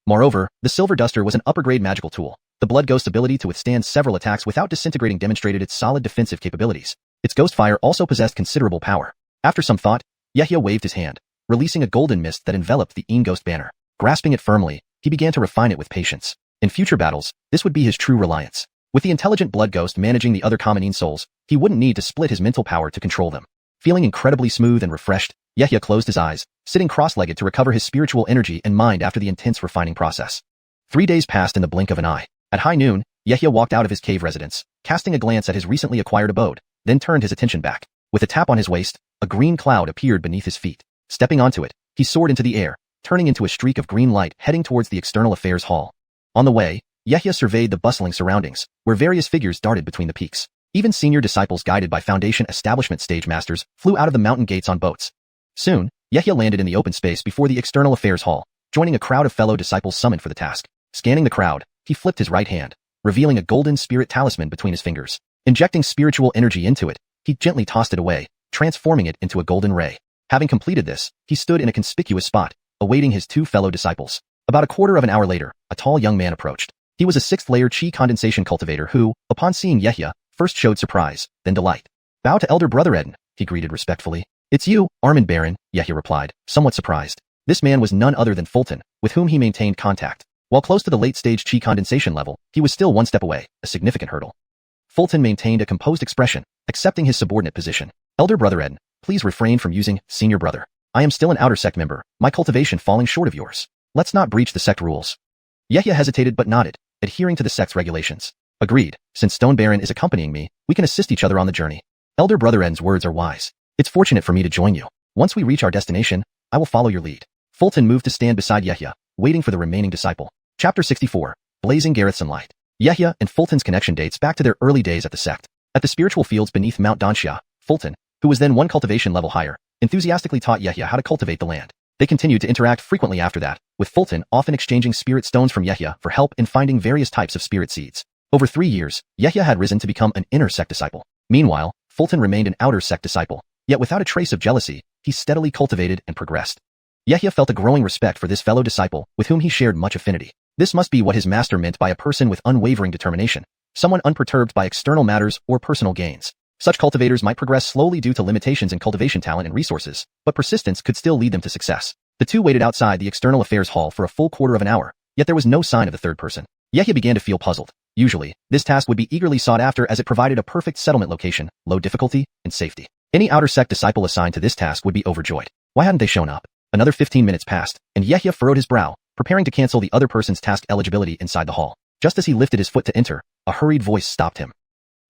Moreover, the Silver Duster was an upper-grade magical tool. The Blood Ghost's ability to withstand several attacks without disintegrating demonstrated its solid defensive capabilities. Its ghost fire also possessed considerable power. After some thought, Yehia waved his hand, releasing a golden mist that enveloped the Ghost banner. Grasping it firmly, he began to refine it with patience. In future battles, this would be his true reliance. With the intelligent Blood Ghost managing the other common souls, he wouldn't need to split his mental power to control them. Feeling incredibly smooth and refreshed, Yehia closed his eyes, sitting cross-legged to recover his spiritual energy and mind after the intense refining process. 3 days passed in the blink of an eye. At high noon, Yehia walked out of his cave residence, casting a glance at his recently acquired abode, then turned his attention back. With a tap on his waist, a green cloud appeared beneath his feet. Stepping onto it, he soared into the air, turning into a streak of green light heading towards the External Affairs Hall. On the way, Yehia surveyed the bustling surroundings, where various figures darted between the peaks. Even senior disciples guided by Foundation Establishment stage masters flew out of the mountain gates on boats. Soon, Yehia landed in the open space before the External Affairs Hall, joining a crowd of fellow disciples summoned for the task. Scanning the crowd, he flipped his right hand, revealing a golden spirit talisman between his fingers. Injecting spiritual energy into it, he gently tossed it away, transforming it into a golden ray. Having completed this, he stood in a conspicuous spot, awaiting his 2 fellow disciples. About a quarter of an hour later, a tall young man approached. He was a 6th-layer Qi condensation cultivator who, upon seeing Yehia, first showed surprise, then delight. "Bow to Elder Brother Eden," he greeted respectfully. "It's you, Armand Baron," Yehia replied, somewhat surprised. This man was none other than Fulton, with whom he maintained contact. While close to the late-stage Qi condensation level, he was still one step away, a significant hurdle. Fulton maintained a composed expression, accepting his subordinate position. "Elder Brother Eden, please refrain from using senior brother. I am still an outer sect member, my cultivation falling short of yours. Let's not breach the sect rules." Yehia hesitated but nodded, adhering to the sect's regulations. "Agreed. Since Stone Baron is accompanying me, we can assist each other on the journey. Elder Brother Eden's words are wise. It's fortunate for me to join you. Once we reach our destination, I will follow your lead." Fulton moved to stand beside Yehia, waiting for the remaining disciple. Chapter 64. Blazing Gareth's Light. Yehia and Fulton's connection dates back to their early days at the sect. At the spiritual fields beneath Mount Danxia, Fulton, who was then 1 cultivation level higher, enthusiastically taught Yehia how to cultivate the land. They continued to interact frequently after that, with Fulton often exchanging spirit stones from Yehia for help in finding various types of spirit seeds. Over 3 years, Yehia had risen to become an inner sect disciple. Meanwhile, Fulton remained an outer sect disciple, yet without a trace of jealousy, he steadily cultivated and progressed. Yehia felt a growing respect for this fellow disciple, with whom he shared much affinity. This must be what his master meant by a person with unwavering determination, someone unperturbed by external matters or personal gains. Such cultivators might progress slowly due to limitations in cultivation talent and resources, but persistence could still lead them to success. The two waited outside the External Affairs Hall for a full quarter of an hour, yet there was no sign of the third person. Yehia began to feel puzzled. Usually, this task would be eagerly sought after as it provided a perfect settlement location, low difficulty, and safety. Any outer sect disciple assigned to this task would be overjoyed. Why hadn't they shown up? Another 15 minutes passed, and Yehia furrowed his brow, preparing to cancel the other person's task eligibility inside the hall. Just as he lifted his foot to enter, a hurried voice stopped him.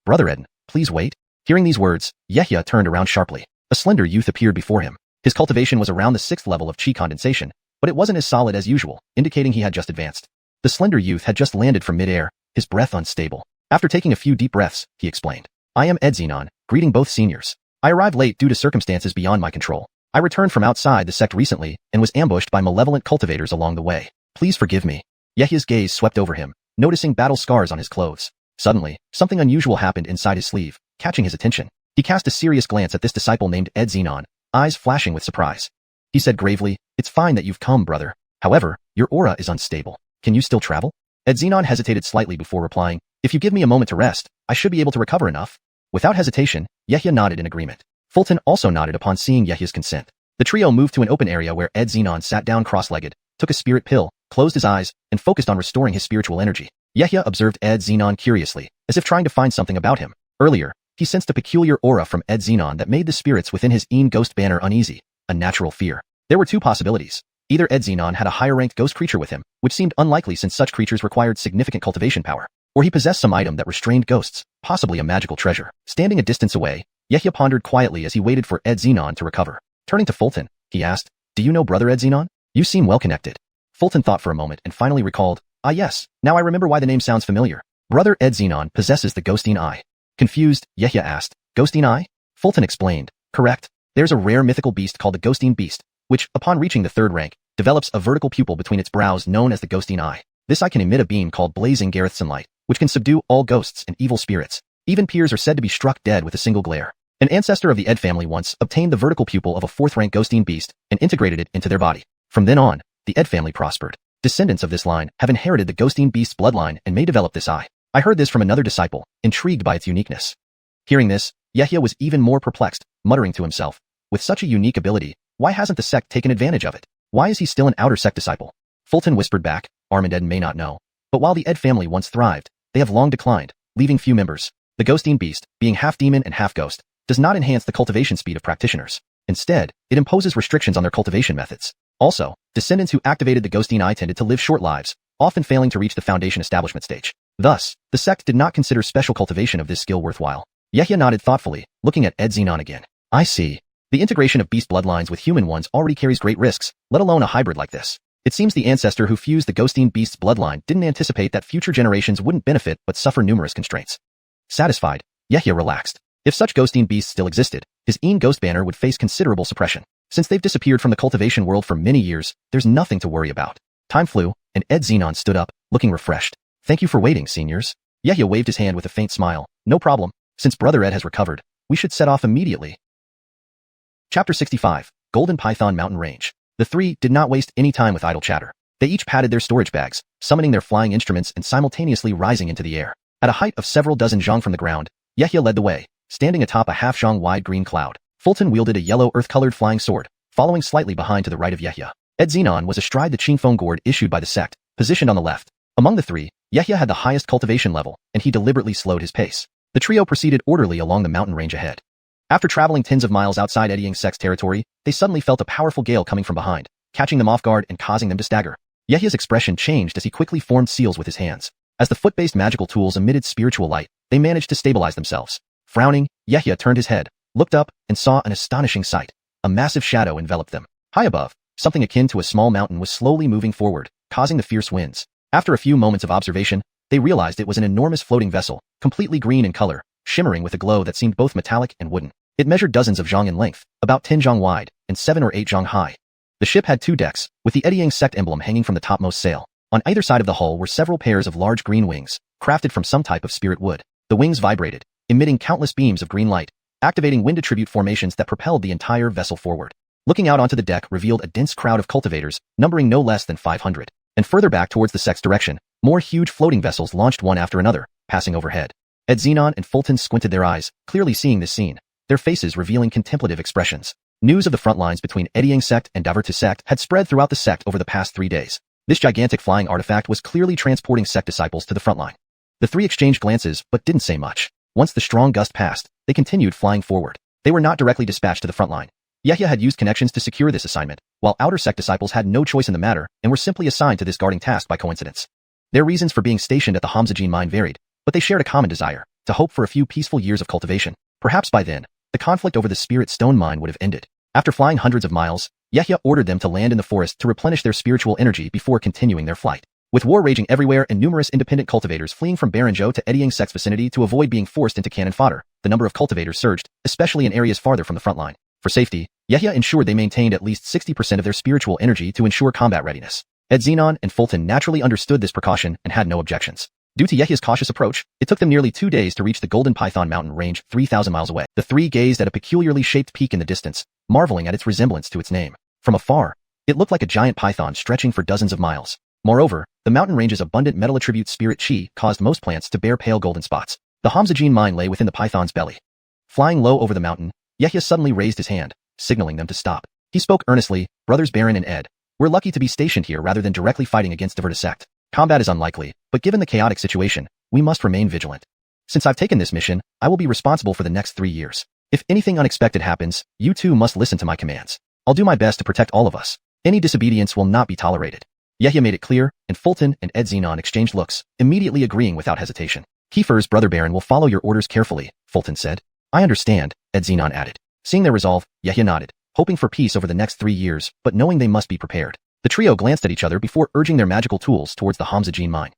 "Brother Eden, please wait." Hearing these words, Yehia turned around sharply. A slender youth appeared before him. His cultivation was around the 6th level of Qi condensation, but it wasn't as solid as usual, indicating he had just advanced. The slender youth had just landed from mid-air, his breath unstable. After taking a few deep breaths, he explained, "I am Xenon, greeting both seniors. I arrived late due to circumstances beyond my control. I returned from outside the sect recently and was ambushed by malevolent cultivators along the way. Please forgive me." Yehia's gaze swept over him, noticing battle scars on his clothes. Suddenly, something unusual happened inside his sleeve, catching his attention. He cast a serious glance at this disciple named Xenon, eyes flashing with surprise. He said gravely, "It's fine that you've come, brother. However, your aura is unstable. Can you still travel?" Xenon hesitated slightly before replying, "If you give me a moment to rest, I should be able to recover enough." Without hesitation, Yehia nodded in agreement. Fulton also nodded upon seeing Yehia's consent. The trio moved to an open area where Xenon sat down cross-legged, took a spirit pill, closed his eyes, and focused on restoring his spiritual energy. Yehia observed Xenon curiously, as if trying to find something about him. Earlier, he sensed a peculiar aura from Xenon that made the spirits within his Ghost banner uneasy, a natural fear. There were 2 possibilities. Either Xenon had a higher-ranked ghost creature with him, which seemed unlikely since such creatures required significant cultivation power, or he possessed some item that restrained ghosts, possibly a magical treasure. Standing a distance away, Yehia pondered quietly as he waited for Xenon to recover. Turning to Fulton, he asked, "Do you know Brother Xenon? You seem well connected." Fulton thought for a moment and finally recalled, "Ah yes, now I remember why the name sounds familiar. Brother Xenon possesses the Ghosteen Eye." Confused, Yehia asked, "Ghosteen Eye?" Fulton explained, "Correct. There's a rare mythical beast called the Ghosteen Beast, which, upon reaching the 3rd rank, develops a vertical pupil between its brows known as the Ghosteen Eye. This eye can emit a beam called Blazing Gareth's Light, which can subdue all ghosts and evil spirits. Even peers are said to be struck dead with a single glare. An ancestor of the Ed family once obtained the vertical pupil of a 4th rank Ghosteen Beast and integrated it into their body. From then on, the Ed family prospered. Descendants of this line have inherited the ghosting beast's bloodline and may develop this eye. I heard this from another disciple, intrigued by its uniqueness. Hearing this, Yehia was even more perplexed, muttering to himself, with such a unique ability, why hasn't the sect taken advantage of it? Why is he still an outer sect disciple? Fulton whispered back, Arm and Ed may not know, but while the Ed family once thrived, they have long declined, leaving few members. The ghosting beast, being half demon and half ghost, does not enhance the cultivation speed of practitioners. Instead, it imposes restrictions on their cultivation methods. Also, descendants who activated the ghosting eye tended to live short lives, often failing to reach the foundation establishment stage. Thus, the sect did not consider special cultivation of this skill worthwhile. Yehia nodded thoughtfully, looking at Ed Xenon again. I see. The integration of beast bloodlines with human ones already carries great risks, let alone a hybrid like this. It seems the ancestor who fused the ghosting beast's bloodline didn't anticipate that future generations wouldn't benefit but suffer numerous constraints. Satisfied, Yehia relaxed. If such ghosting beasts still existed, his ghost banner would face considerable suppression. Since they've disappeared from the cultivation world for many years, there's nothing to worry about. Time flew, and Ed Xenon stood up, looking refreshed. Thank you for waiting, seniors. Yehia waved his hand with a faint smile. No problem. Since Brother Ed has recovered, we should set off immediately. Chapter 65, Golden Python Mountain Range. The three did not waste any time with idle chatter. They each patted their storage bags, summoning their flying instruments and simultaneously rising into the air. At a height of several dozen zhang from the ground, Yehia led the way, standing atop a half zhang wide green cloud. Fulton wielded a yellow earth-colored flying sword, following slightly behind to the right of Yehia. Ed Xenon was astride the Qingfeng gourd issued by the sect, positioned on the left. Among the three, Yehia had the highest cultivation level, and he deliberately slowed his pace. The trio proceeded orderly along the mountain range ahead. After traveling tens of miles outside Eddieing Sect's territory, they suddenly felt a powerful gale coming from behind, catching them off guard and causing them to stagger. Yehia's expression changed as he quickly formed seals with his hands. As the foot-based magical tools emitted spiritual light, they managed to stabilize themselves. Frowning, Yehia turned his head, looked up, and saw an astonishing sight. A massive shadow enveloped them. High above, something akin to a small mountain was slowly moving forward, causing the fierce winds. After a few moments of observation, they realized it was an enormous floating vessel, completely green in color, shimmering with a glow that seemed both metallic and wooden. It measured dozens of zhang in length, about 10 zhang wide, and 7 or 8 zhang high. The ship had 2 decks, with the Eddying Sect emblem hanging from the topmost sail. On either side of the hull were several pairs of large green wings, crafted from some type of spirit wood. The wings vibrated, emitting countless beams of green light, activating wind attribute formations that propelled the entire vessel forward. Looking out onto the deck revealed a dense crowd of cultivators, numbering no less than 500. And further back towards the sect's direction, more huge floating vessels launched one after another, passing overhead. Ed Xenon and Fulton squinted their eyes, clearly seeing this scene, their faces revealing contemplative expressions. News of the front lines between Eddying Sect and Decisive Sect had spread throughout the sect over the past 3 days. This gigantic flying artifact was clearly transporting sect disciples to the front line. The three exchanged glances but didn't say much. Once the strong gust passed, they continued flying forward. They were not directly dispatched to the front line. Yehia had used connections to secure this assignment, while outer sect disciples had no choice in the matter and were simply assigned to this guarding task by coincidence. Their reasons for being stationed at the Hamzajin mine varied, but they shared a common desire, to hope for a few peaceful years of cultivation. Perhaps by then, the conflict over the Spirit Stone mine would have ended. After flying hundreds of miles, Yehia ordered them to land in the forest to replenish their spiritual energy before continuing their flight. With war raging everywhere and numerous independent cultivators fleeing from Baranzhou to Eddying Sect's vicinity to avoid being forced into cannon fodder, the number of cultivators surged, especially in areas farther from the front line. For safety, Yehia ensured they maintained at least 60% of their spiritual energy to ensure combat readiness. Ed Xenon and Fulton naturally understood this precaution and had no objections. Due to Yehia's cautious approach, it took them nearly 2 days to reach the Golden Python mountain range 3,000 miles away. The three gazed at a peculiarly shaped peak in the distance, marveling at its resemblance to its name. From afar, it looked like a giant python stretching for dozens of miles. Moreover, the mountain range's abundant metal attribute spirit chi caused most plants to bear pale golden spots. The Hamzajin mine lay within the python's belly. Flying low over the mountain, Yehia suddenly raised his hand, signaling them to stop. He spoke earnestly, "Brothers Baron and Ed, we're lucky to be stationed here rather than directly fighting against Decisive Sect. Combat is unlikely, but given the chaotic situation, we must remain vigilant. Since I've taken this mission, I will be responsible for the next 3 years. If anything unexpected happens, you too must listen to my commands. I'll do my best to protect all of us. Any disobedience will not be tolerated." Yehia made it clear, and Fulton and Ed Xenon exchanged looks, immediately agreeing without hesitation. "Kiefer's brother Baron will follow your orders carefully," Fulton said. "I understand," Ed Xenon added. Seeing their resolve, Yehia nodded, hoping for peace over the next 3 years, but knowing they must be prepared. The trio glanced at each other before urging their magical tools towards the Hamzajin mine.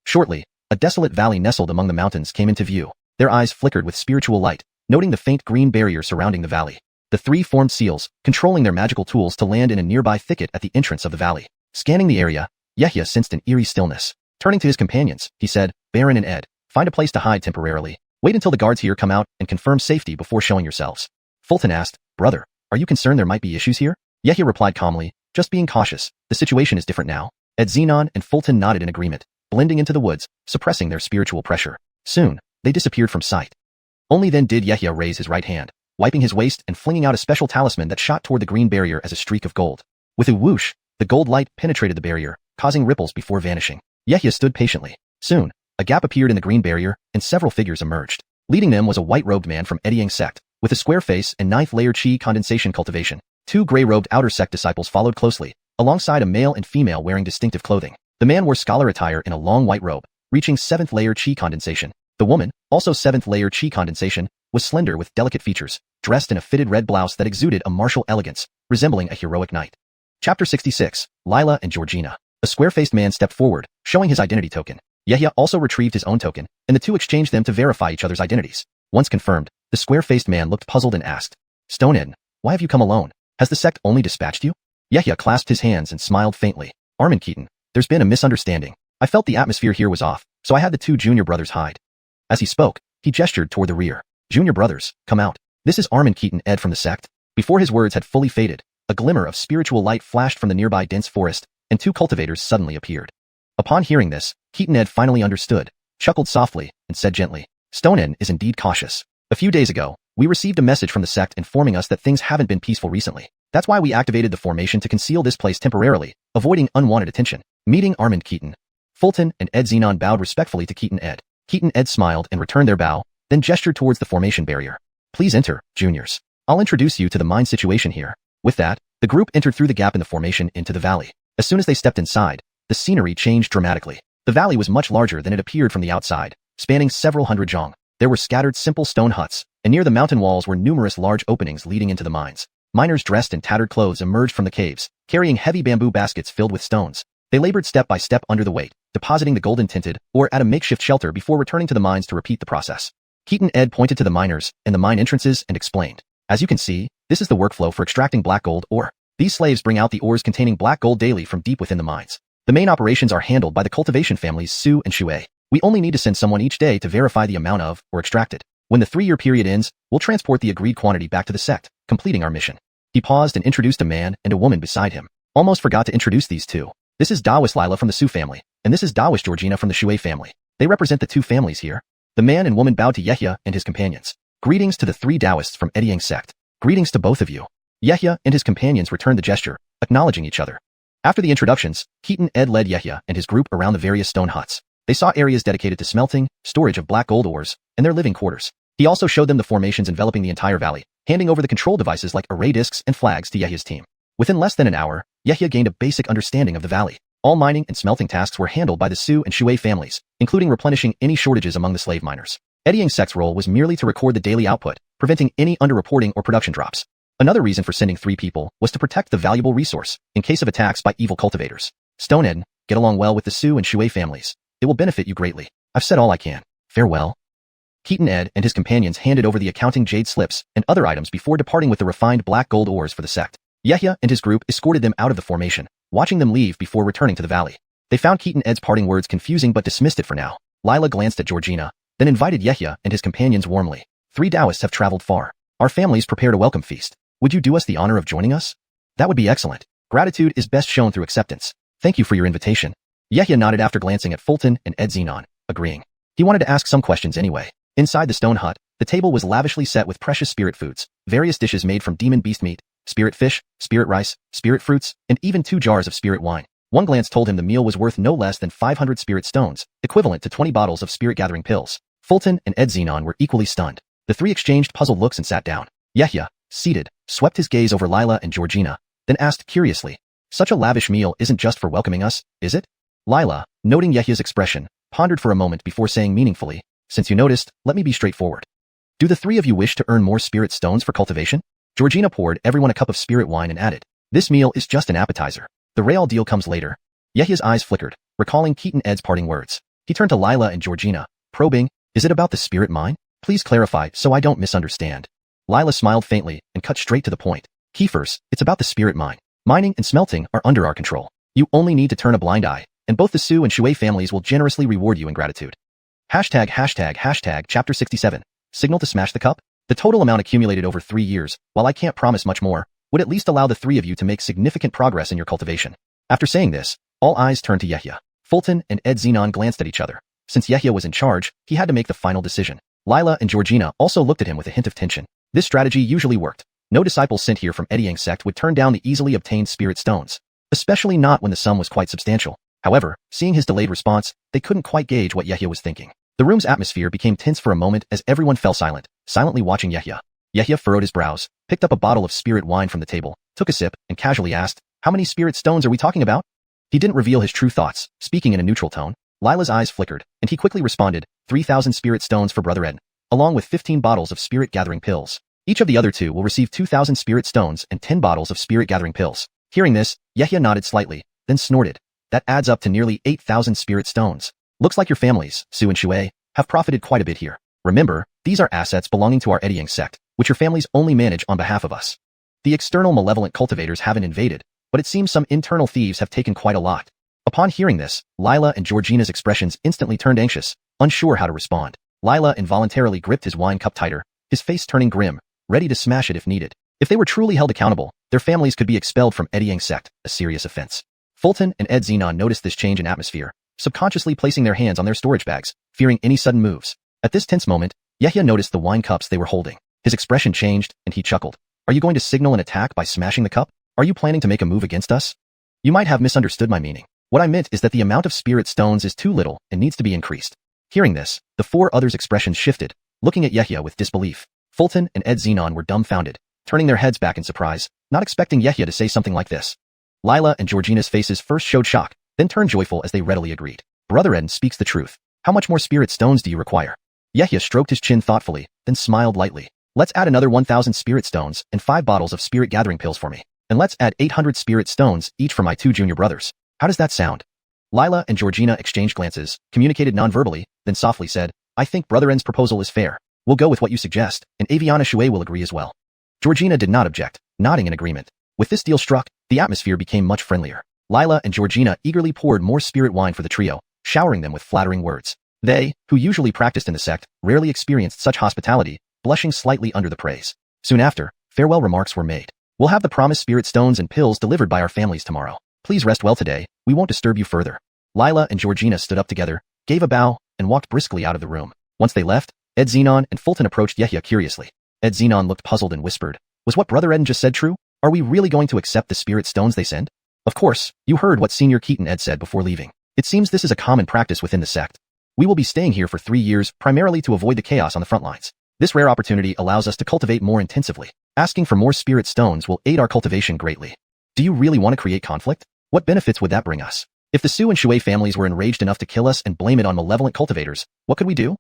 Shortly, a desolate valley nestled among the mountains came into view. Their eyes flickered with spiritual light, noting the faint green barrier surrounding the valley. The three formed seals, controlling their magical tools to land in a nearby thicket at the entrance of the valley. Scanning the area, Yehia sensed an eerie stillness. Turning to his companions, he said, "Baron and Ed, find a place to hide temporarily. Wait until the guards here come out and confirm safety before showing yourselves." Fulton asked, "Brother, are you concerned there might be issues here?" Yehia replied calmly, "Just being cautious. The situation is different now. Ed Xenon and Fulton nodded in agreement, blending into the woods, suppressing their spiritual pressure. Soon, they disappeared from sight. Only then did Yehia raise his right hand, wiping his waist and flinging out a special talisman that shot toward the green barrier as a streak of gold. With a whoosh, the gold light penetrated the barrier, causing ripples before vanishing. Yehia stood patiently. Soon, a gap appeared in the green barrier, and several figures emerged. Leading them was a white-robed man from Ediang sect, with a square face and ninth-layer chi condensation cultivation. Two gray-robed outer sect disciples followed closely, alongside a male and female wearing distinctive clothing. The man wore scholar attire in a long white robe, reaching 7th-layer chi condensation. The woman, also 7th-layer chi condensation, was slender with delicate features, dressed in a fitted red blouse that exuded a martial elegance, resembling a heroic knight. Chapter 66, Lila and Georgina. A square-faced man stepped forward, showing his identity token. Yehia also retrieved his own token, and the two exchanged them to verify each other's identities. Once confirmed, the square-faced man looked puzzled and asked, "Stonehead, why have you come alone? Has the sect only dispatched you?" Yehia clasped his hands and smiled faintly. "Armin Keaton, there's been a misunderstanding. I felt the atmosphere here was off, so I had the two junior brothers hide." As he spoke, he gestured toward the rear. "Junior brothers, come out. This is Armin Keaton Ed from the sect." Before his words had fully faded, a glimmer of spiritual light flashed from the nearby dense forest, and two cultivators suddenly appeared. Upon hearing this, Keaton Ed finally understood, chuckled softly, and said gently, "Stonehead is indeed cautious. A few days ago, we received a message from the sect informing us that things haven't been peaceful recently. That's why we activated the formation to conceal this place temporarily, avoiding unwanted attention." Meeting Armin Keaton, Fulton and Ed Xenon bowed respectfully to Keaton Ed. Keaton Ed smiled and returned their bow, then gestured towards the formation barrier. "Please enter, juniors. I'll introduce you to the mine situation here." With that, the group entered through the gap in the formation into the valley. As soon as they stepped inside, the scenery changed dramatically. The valley was much larger than it appeared from the outside, spanning several hundred zhong. There were scattered simple stone huts, and near the mountain walls were numerous large openings leading into the mines. Miners dressed in tattered clothes emerged from the caves, carrying heavy bamboo baskets filled with stones. They labored step by step under the weight, depositing the golden-tinted ore at a makeshift shelter before returning to the mines to repeat the process. Keaton Ed pointed to the miners and the mine entrances and explained, "As you can see, this is the workflow for extracting black gold ore. These slaves bring out the ores containing black gold daily from deep within the mines. The main operations are handled by the cultivation families Su and Xue. We only need to send someone each day to verify the amount of ore extracted. When the 3-year period ends, we'll transport the agreed quantity back to the sect, completing our mission." He paused and introduced a man and a woman beside him. Almost forgot to introduce these two. This is Daoist Lila from the Su family, and this is Daoist Georgina from the Xue family. They represent the two families here. The man and woman bowed to Yehia and his companions. "Greetings to the 3 Daoists from Ediang sect. Greetings to both of you." Yehia and his companions returned the gesture, acknowledging each other. After the introductions, Keaton Ed led Yehia and his group around the various stone huts. They saw areas dedicated to smelting, storage of black gold ores, and their living quarters. He also showed them the formations enveloping the entire valley, handing over the control devices like array discs and flags to Yehia's team. Within less than an hour, Yehia gained a basic understanding of the valley. All mining and smelting tasks were handled by the Su and Xue families, including replenishing any shortages among the slave miners. Ediang sect's role was merely to record the daily output, preventing any underreporting or production drops. Another reason for sending 3 people was to protect the valuable resource in case of attacks by evil cultivators. "Stonehead, get along well with the Su and Xue families. It will benefit you greatly. I've said all I can. Farewell." Keaton Ed and his companions handed over the accounting jade slips and other items before departing with the refined black gold ores for the sect. Yehia and his group escorted them out of the formation, watching them leave before returning to the valley. They found Keaton Ed's parting words confusing but dismissed it for now. Lila glanced at Georgina, then invited Yehia and his companions warmly. 3 Daoists have traveled far. Our families prepared a welcome feast. Would you do us the honor of joining us? That would be excellent. Gratitude is best shown through acceptance. Thank you for your invitation. Yehia nodded after glancing at Fulton and Ed Xenon, agreeing. He wanted to ask some questions anyway. Inside the stone hut, the table was lavishly set with precious spirit foods, various dishes made from demon beast meat, spirit fish, spirit rice, spirit fruits, and even 2 jars of spirit wine. One glance told him the meal was worth no less than 500 spirit stones, equivalent to 20 bottles of spirit-gathering pills. Fulton and Ed Xenon were equally stunned. The 3 exchanged puzzled looks and sat down. Yehia, seated, swept his gaze over Lila and Georgina, then asked curiously, "Such a lavish meal isn't just for welcoming us, is it?" Lila, noting Yehia's expression, pondered for a moment before saying meaningfully, "Since you noticed, let me be straightforward. Do the 3 of you wish to earn more spirit stones for cultivation?" Georgina poured everyone a cup of spirit wine and added, "This meal is just an appetizer. The real deal comes later." Yehia's eyes flickered, recalling Keaton Ed's parting words. He turned to Lila and Georgina, probing, "Is it about the spirit mine? Please clarify so I don't misunderstand." Lila smiled faintly and cut straight to the point. "Keepers, it's about the spirit mine. Mining and smelting are under our control. You only need to turn a blind eye, and both the Su and Xue families will generously reward you in gratitude." Chapter 67. Signal to smash the cup? The total amount accumulated over 3 years, while I can't promise much more, would at least allow the 3 of you to make significant progress in your cultivation. After saying this, All eyes turned to Yehia. Fulton and Ed Xenon glanced at each other. Since Yehia was in charge, he had to make the final decision. Lila and Georgina also looked at him with a hint of tension. This strategy usually worked. No disciples sent here from Edyang sect would turn down the easily obtained spirit stones, especially not when the sum was quite substantial. However, seeing his delayed response, they couldn't quite gauge what Yehia was thinking. The room's atmosphere became tense for a moment as everyone fell silent, silently watching Yehia. Yehia furrowed his brows, picked up a bottle of spirit wine from the table, took a sip, and casually asked, "How many spirit stones are we talking about?" He didn't reveal his true thoughts, speaking in a neutral tone. Lila's eyes flickered, and he quickly responded, 3,000 spirit stones for Brother Ed, along with 15 bottles of spirit-gathering pills. Each of the other two will receive 2,000 spirit stones and 10 bottles of spirit-gathering pills. Hearing this, Yehia nodded slightly, then snorted. That adds up to nearly 8,000 spirit stones. Looks like your families, Su and Shui, have profited quite a bit here. Remember, these are assets belonging to our Edyang sect, which your families only manage on behalf of us. The external malevolent cultivators haven't invaded, but it seems some internal thieves have taken quite a lot. Upon hearing this, Lila and Georgina's expressions instantly turned anxious, unsure how to respond. Lila involuntarily gripped his wine cup tighter, his face turning grim, ready to smash it if needed. If they were truly held accountable, their families could be expelled from Edyang sect, a serious offense. Fulton and Ed Xenon noticed this change in atmosphere, subconsciously placing their hands on their storage bags, fearing any sudden moves. At this tense moment, Yehia noticed the wine cups they were holding. His expression changed, and he chuckled. Are you going to signal an attack by smashing the cup? Are you planning to make a move against us? You might have misunderstood my meaning. What I meant is that the amount of spirit stones is too little and needs to be increased. Hearing this, the four others' expressions shifted, looking at Yehia with disbelief. Fulton and Ed Xenon were dumbfounded, turning their heads back in surprise, not expecting Yehia to say something like this. Lila and Georgina's faces first showed shock, then turned joyful as they readily agreed. Brother Ed speaks the truth. How much more spirit stones do you require? Yehia stroked his chin thoughtfully, then smiled lightly. Let's add another 1,000 spirit stones and 5 bottles of spirit gathering pills for me. And let's add 800 spirit stones each for my 2 junior brothers. How does that sound? Lila and Georgina exchanged glances, communicated non-verbally, then softly said, I think Brother N's proposal is fair. We'll go with what you suggest, and Aviana Shui will agree as well. Georgina did not object, nodding in agreement. With this deal struck, the atmosphere became much friendlier. Lila and Georgina eagerly poured more spirit wine for the trio, showering them with flattering words. They, who usually practiced in the sect, rarely experienced such hospitality, blushing slightly under the praise. Soon after, farewell remarks were made. We'll have the promised spirit stones and pills delivered by our families tomorrow. Please rest well today, we won't disturb you further. Lila and Georgina stood up together, gave a bow, and walked briskly out of the room. Once they left, Ed Xenon and Fulton approached Yehia curiously. Ed Xenon looked puzzled and whispered, was what Brother Ed just said true? Are we really going to accept the spirit stones they send? Of course, you heard what Senior Keaton Ed said before leaving. It seems this is a common practice within the sect. We will be staying here for 3 years, primarily to avoid the chaos on the front lines. This rare opportunity allows us to cultivate more intensively. Asking for more spirit stones will aid our cultivation greatly. Do you really want to create conflict? What benefits would that bring us? If the Su and Shui families were enraged enough to kill us and blame it on malevolent cultivators, what could we do?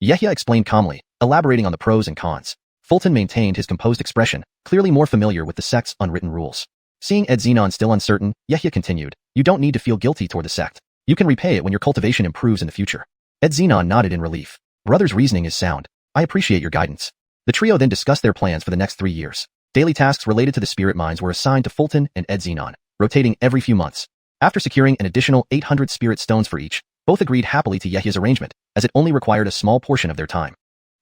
Yehia explained calmly, elaborating on the pros and cons. Fulton maintained his composed expression, clearly more familiar with the sect's unwritten rules. Seeing Ed Xenon still uncertain, Yehia continued, you don't need to feel guilty toward the sect. You can repay it when your cultivation improves in the future. Ed Xenon nodded in relief. Brother's reasoning is sound. I appreciate your guidance. The trio then discussed their plans for the next 3 years. Daily tasks related to the spirit mines were assigned to Fulton and Ed Xenon, rotating every few months. After securing an additional 800 spirit stones for each, both agreed happily to Yehia's arrangement, as it only required a small portion of their time.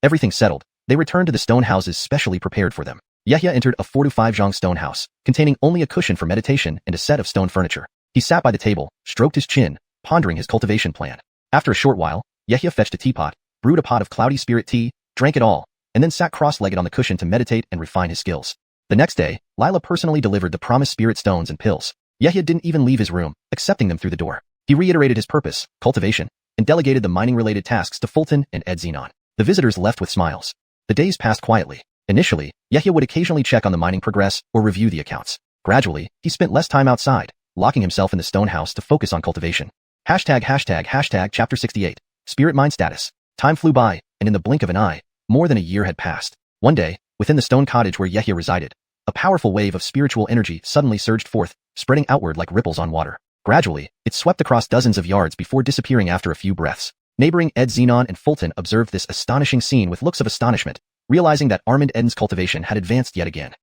Everything settled, they returned to the stone houses specially prepared for them. Yehia entered a 4 to 5 zhang stone house, containing only a cushion for meditation and a set of stone furniture. He sat by the table, stroked his chin, pondering his cultivation plan. After a short while, Yehia fetched a teapot, brewed a pot of cloudy spirit tea, drank it all, and then sat cross-legged on the cushion to meditate and refine his skills. The next day, Lila personally delivered the promised spirit stones and pills. Yehia didn't even leave his room, accepting them through the door. He reiterated his purpose, cultivation, and delegated the mining-related tasks to Fulton and Ed Xenon. The visitors left with smiles. The days passed quietly. Initially, Yehia would occasionally check on the mining progress or review the accounts. Gradually, he spent less time outside, locking himself in the stone house to focus on cultivation. ###Chapter 68. Spirit Mine Status. Time flew by, and in the blink of an eye, more than a year had passed. One day, within the stone cottage where Yehia resided, a powerful wave of spiritual energy suddenly surged forth, spreading outward like ripples on water. Gradually, it swept across dozens of yards before disappearing after a few breaths. Neighboring Ed Xenon and Fulton observed this astonishing scene with looks of astonishment, realizing that Armand Eden's cultivation had advanced yet again.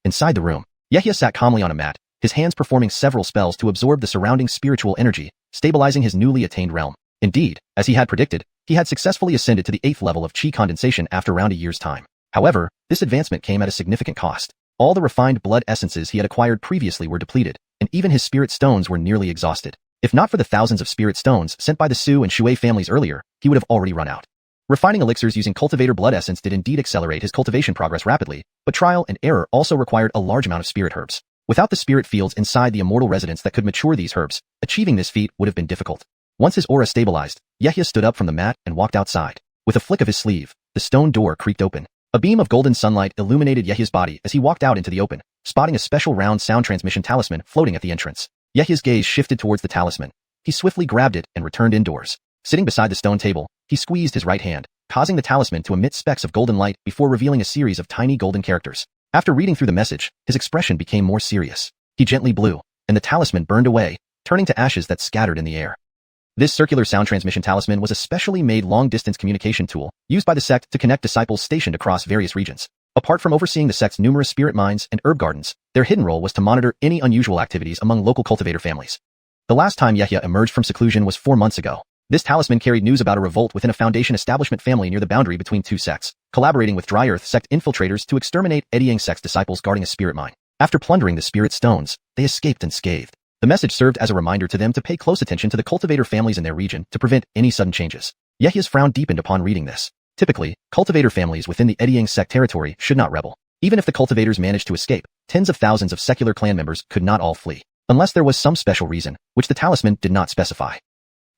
Inside the room, Yehia sat calmly on a mat, his hands performing several spells to absorb the surrounding spiritual energy, stabilizing his newly attained realm. Indeed, as he had predicted, he had successfully ascended to the 8th level of chi condensation after around a year's time. However, this advancement came at a significant cost. All the refined blood essences he had acquired previously were depleted, and even his spirit stones were nearly exhausted. If not for the thousands of spirit stones sent by the Su and Shui families earlier, he would have already run out. Refining elixirs using cultivator blood essence did indeed accelerate his cultivation progress rapidly, but trial and error also required a large amount of spirit herbs. Without the spirit fields inside the immortal residence that could mature these herbs, achieving this feat would have been difficult. Once his aura stabilized, Yehia stood up from the mat and walked outside. With a flick of his sleeve, the stone door creaked open. A beam of golden sunlight illuminated Yehia's body as he walked out into the open, spotting a special round sound transmission talisman floating at the entrance. Yehia's gaze shifted towards the talisman. He swiftly grabbed it and returned indoors. Sitting beside the stone table, he squeezed his right hand, causing the talisman to emit specks of golden light before revealing a series of tiny golden characters. After reading through the message, his expression became more serious. He gently blew, and the talisman burned away, turning to ashes that scattered in the air. This circular sound transmission talisman was a specially made long-distance communication tool used by the sect to connect disciples stationed across various regions. Apart from overseeing the sect's numerous spirit mines and herb gardens, their hidden role was to monitor any unusual activities among local cultivator families. The last time Yehia emerged from seclusion was 4 months ago. This talisman carried news about a revolt within a Foundation establishment family near the boundary between two sects, collaborating with Dry Earth sect infiltrators to exterminate Ediang sect's disciples guarding a spirit mine. After plundering the spirit stones, they escaped unscathed. The message served as a reminder to them to pay close attention to the cultivator families in their region to prevent any sudden changes. Yehia's frown deepened upon reading this. Typically, cultivator families within the Ediang sect territory should not rebel. Even if the cultivators managed to escape, tens of thousands of secular clan members could not all flee, unless there was some special reason, which the talisman did not specify.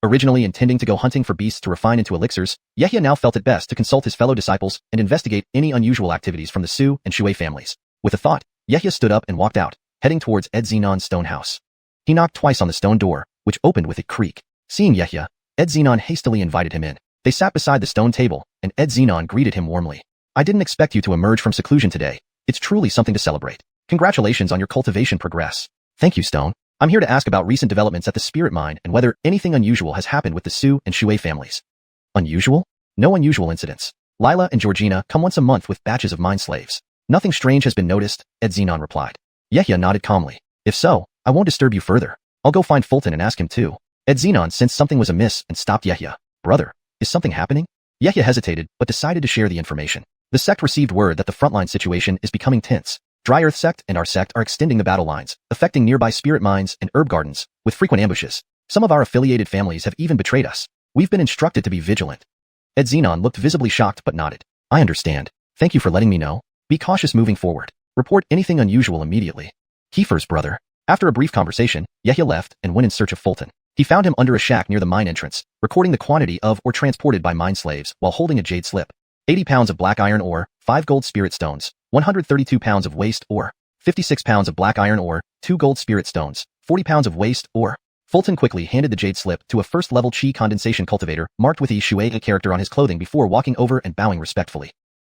Originally intending to go hunting for beasts to refine into elixirs, Yehia now felt it best to consult his fellow disciples and investigate any unusual activities from the Su and Shui families. With a thought, Yehia stood up and walked out, heading towards Ed Xenon's stone house. He knocked twice on the stone door, which opened with a creak. Seeing Yehia, Ed Xenon hastily invited him in. They sat beside the stone table, and Ed Xenon greeted him warmly. I didn't expect you to emerge from seclusion today. It's truly something to celebrate. Congratulations on your cultivation progress. Thank you, Stone. I'm here to ask about recent developments at the spirit mine and whether anything unusual has happened with the Su and Shui families. Unusual? No unusual incidents. Lila and Georgina come once a month with batches of mine slaves. Nothing strange has been noticed, Ed Xenon replied. Yehia nodded calmly. If so, I won't disturb you further. I'll go find Fulton and ask him too. Ed Xenon sensed something was amiss and stopped Yehia. Brother, is something happening? Yehia hesitated, but decided to share the information. The sect received word that the frontline situation is becoming tense. Dry Earth sect and our sect are extending the battle lines, affecting nearby spirit mines and herb gardens, with frequent ambushes. Some of our affiliated families have even betrayed us. We've been instructed to be vigilant. Ed Xenon looked visibly shocked but nodded. I understand. Thank you for letting me know. Be cautious moving forward. Report anything unusual immediately. Kiefer's brother. After a brief conversation, Yehia left and went in search of Fulton. He found him under a shack near the mine entrance, recording the quantity of or transported by mine slaves while holding a jade slip. 80 pounds of black iron ore, 5 gold spirit stones, 132 pounds of waste ore, 56 pounds of black iron ore, 2 gold spirit stones, 40 pounds of waste ore. Fulton quickly handed the jade slip to a first-level chi condensation cultivator marked with the xiuxian character on his clothing before walking over and bowing respectfully.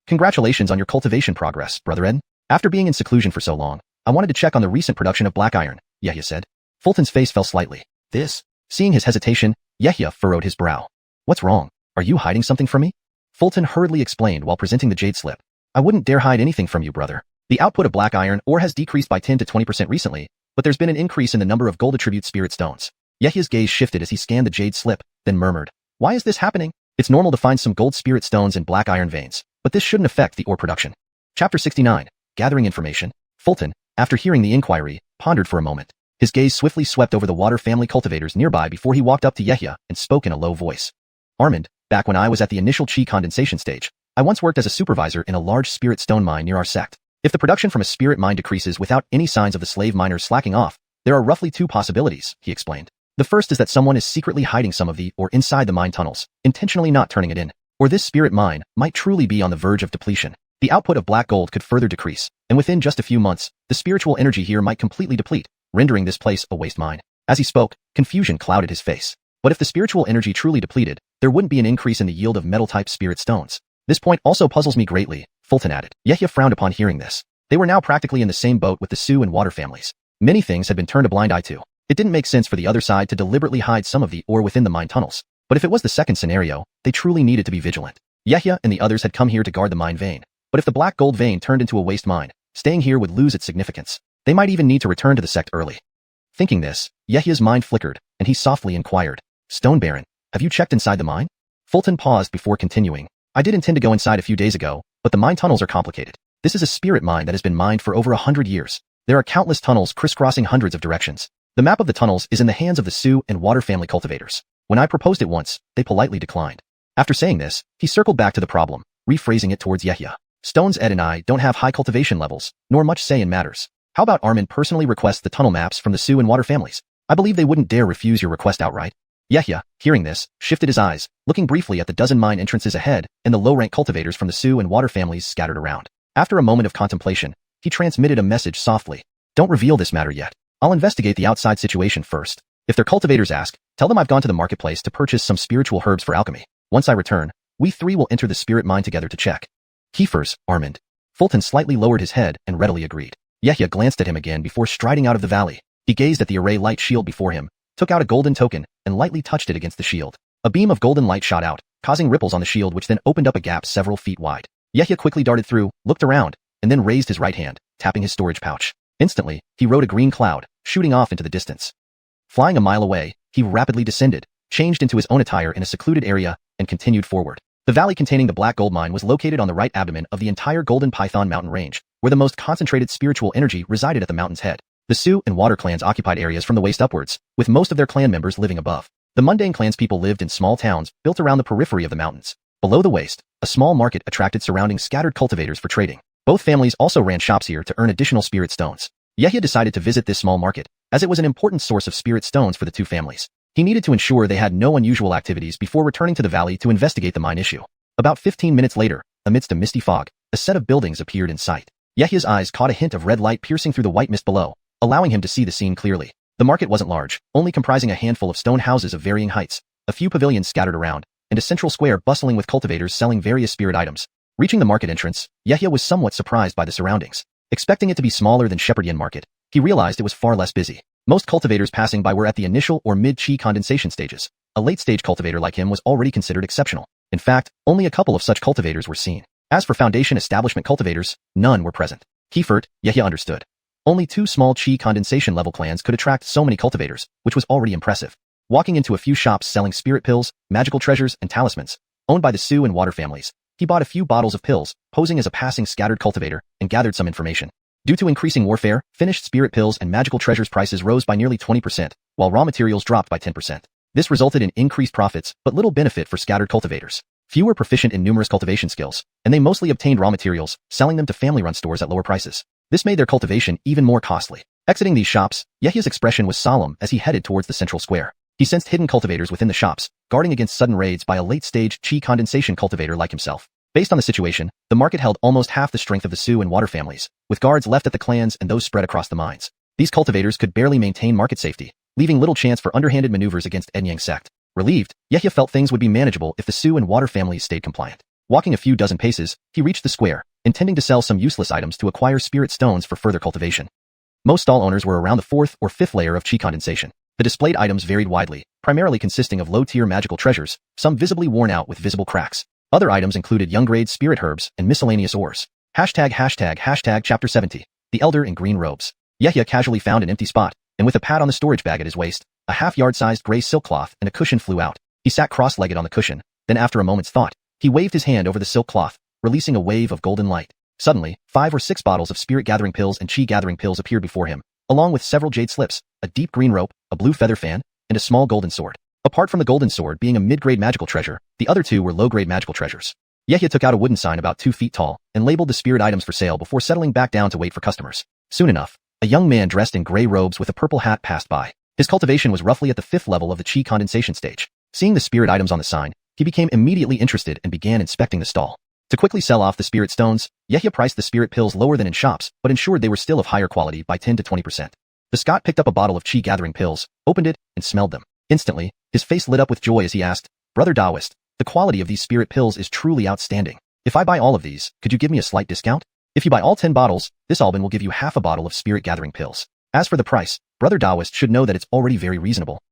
Congratulations on your cultivation progress, Brother Ed. After being in seclusion for so long, I wanted to check on the recent production of black iron, Yehia said. Fulton's face fell slightly. This? Seeing his hesitation, Yehia furrowed his brow. What's wrong? Are you hiding something from me? Fulton hurriedly explained while presenting the jade slip. I wouldn't dare hide anything from you, brother. The output of black iron ore has decreased by 10 to 20% recently, but there's been an increase in the number of gold attribute spirit stones. Yehia's gaze shifted as he scanned the jade slip, then murmured, Why is this happening? It's normal to find some gold spirit stones in black iron veins, but this shouldn't affect the ore production. Chapter 69. Gathering information. Fulton, after hearing the inquiry, pondered for a moment. His gaze swiftly swept over the water family cultivators nearby before he walked up to Yehia and spoke in a low voice. Armand, back when I was at the initial chi condensation stage, I once worked as a supervisor in a large spirit stone mine near our sect. If the production from a spirit mine decreases without any signs of the slave miners slacking off, there are roughly 2 possibilities, he explained. The first is that someone is secretly hiding some of the ore inside the mine tunnels, intentionally not turning it in. Or this spirit mine might truly be on the verge of depletion. The output of black gold could further decrease, and within just a few months, the spiritual energy here might completely deplete, rendering this place a waste mine. As he spoke, confusion clouded his face. But if the spiritual energy truly depleted, there wouldn't be an increase in the yield of metal-type spirit stones. This point also puzzles me greatly, Fulton added. Yehia frowned upon hearing this. They were now practically in the same boat with the Su and Water families. Many things had been turned a blind eye to. It didn't make sense for the other side to deliberately hide some of the ore within the mine tunnels. But if it was the second scenario, they truly needed to be vigilant. Yehia and the others had come here to guard the mine vein. But if the black gold vein turned into a waste mine, staying here would lose its significance. They might even need to return to the sect early. Thinking this, Yehia's mind flickered, and he softly inquired, Stone Baron, have you checked inside the mine? Fulton paused before continuing. I did intend to go inside a few days ago, but the mine tunnels are complicated. This is a spirit mine that has been mined for over 100 years. There are countless tunnels crisscrossing hundreds of directions. The map of the tunnels is in the hands of the Xiu and Water family cultivators. When I proposed it once, they politely declined. After saying this, he circled back to the problem, rephrasing it towards Yehia. Stones Ed and I don't have high cultivation levels, nor much say in matters. How about Armin personally requests the tunnel maps from the Xiu and Water families? I believe they wouldn't dare refuse your request outright. Yehia, hearing this, shifted his eyes, looking briefly at the dozen mine entrances ahead and the low-rank cultivators from the Xiu and Water families scattered around. After a moment of contemplation, he transmitted a message softly. Don't reveal this matter yet. I'll investigate the outside situation first. If their cultivators ask, tell them I've gone to the marketplace to purchase some spiritual herbs for alchemy. Once I return, we three will enter the spirit mine together to check. Keepers, Armand. Fulton slightly lowered his head and readily agreed. Yehia glanced at him again before striding out of the valley. He gazed at the array light shield before him, took out a golden token, and lightly touched it against the shield. A beam of golden light shot out, causing ripples on the shield which then opened up a gap several feet wide. Yehia quickly darted through, looked around, and then raised his right hand, tapping his storage pouch. Instantly, he rode a green cloud, shooting off into the distance. Flying a mile away, he rapidly descended, changed into his own attire in a secluded area, and continued forward. The valley containing the Black Gold Mine was located on the right abdomen of the entire Golden Python mountain range, where the most concentrated spiritual energy resided at the mountain's head. The Xiu and Water clans occupied areas from the waist upwards, with most of their clan members living above. The mundane clans people lived in small towns built around the periphery of the mountains. Below the waist, a small market attracted surrounding scattered cultivators for trading. Both families also ran shops here to earn additional spirit stones. Yehia decided to visit this small market, as it was an important source of spirit stones for the two families. He needed to ensure they had no unusual activities before returning to the valley to investigate the mine issue. About 15 minutes later, amidst a misty fog, a set of buildings appeared in sight. Yehia's eyes caught a hint of red light piercing through the white mist below, allowing him to see the scene clearly. The market wasn't large, only comprising a handful of stone houses of varying heights, a few pavilions scattered around, and a central square bustling with cultivators selling various spirit items. Reaching the market entrance, Yehia was somewhat surprised by the surroundings. Expecting it to be smaller than Shepherd Market, he realized it was far less busy. Most cultivators passing by were at the initial or mid-chi condensation stages. A late-stage cultivator like him was already considered exceptional. In fact, only a couple of such cultivators were seen. As for Foundation Establishment cultivators, none were present. Kiefert, Yehia understood. Only two small chi condensation level clans could attract so many cultivators, which was already impressive. Walking into a few shops selling spirit pills, magical treasures, and talismans, owned by the Xiu and Water families, he bought a few bottles of pills, posing as a passing scattered cultivator, and gathered some information. Due to increasing warfare, finished spirit pills and magical treasures prices rose by nearly 20%, while raw materials dropped by 10%. This resulted in increased profits, but little benefit for scattered cultivators. Few were proficient in numerous cultivation skills, and they mostly obtained raw materials, selling them to family-run stores at lower prices. This made their cultivation even more costly. Exiting these shops, Yehia's expression was solemn as he headed towards the central square. He sensed hidden cultivators within the shops, guarding against sudden raids by a late-stage chi condensation cultivator like himself. Based on the situation, the market held almost half the strength of the Xiu and Water families, with guards left at the clans and those spread across the mines. These cultivators could barely maintain market safety, leaving little chance for underhanded maneuvers against Enyang sect. Relieved, Yehia felt things would be manageable if the Xiu and Water families stayed compliant. Walking a few dozen paces, he reached the square, intending to sell some useless items to acquire spirit stones for further cultivation. Most stall owners were around the 4th or 5th layer of chi condensation. The displayed items varied widely, primarily consisting of low-tier magical treasures, some visibly worn out with visible cracks. Other items included young-grade spirit herbs and miscellaneous ores. Chapter 70. The Elder in Green Robes. Yehia casually found an empty spot, and with a pad on the storage bag at his waist, a half-yard-sized gray silk cloth and a cushion flew out. He sat cross-legged on the cushion, then after a moment's thought, he waved his hand over the silk cloth, releasing a wave of golden light. Suddenly, 5 or 6 bottles of spirit-gathering pills and chi-gathering pills appeared before him, along with several jade slips, a deep green rope, a blue feather fan, and a small golden sword. Apart from the golden sword being a mid-grade magical treasure, the other two were low-grade magical treasures. Yehia took out a wooden sign about 2 feet tall and labeled the spirit items for sale before settling back down to wait for customers. Soon enough, a young man dressed in gray robes with a purple hat passed by. His cultivation was roughly at the 5th level of the chi condensation stage. Seeing the spirit items on the sign, he became immediately interested and began inspecting the stall. To quickly sell off the spirit stones, Yehia priced the spirit pills lower than in shops, but ensured they were still of higher quality by 10 to 20%. The Scot picked up a bottle of chi-gathering pills, opened it, and smelled them. Instantly, his face lit up with joy as he asked, "Brother Taoist, the quality of these spirit pills is truly outstanding. If I buy all of these, could you give me a slight discount? If you buy all 10 bottles, this Alban will give you half a bottle of spirit-gathering pills. As for the price, Brother Taoist should know that it's already very reasonable."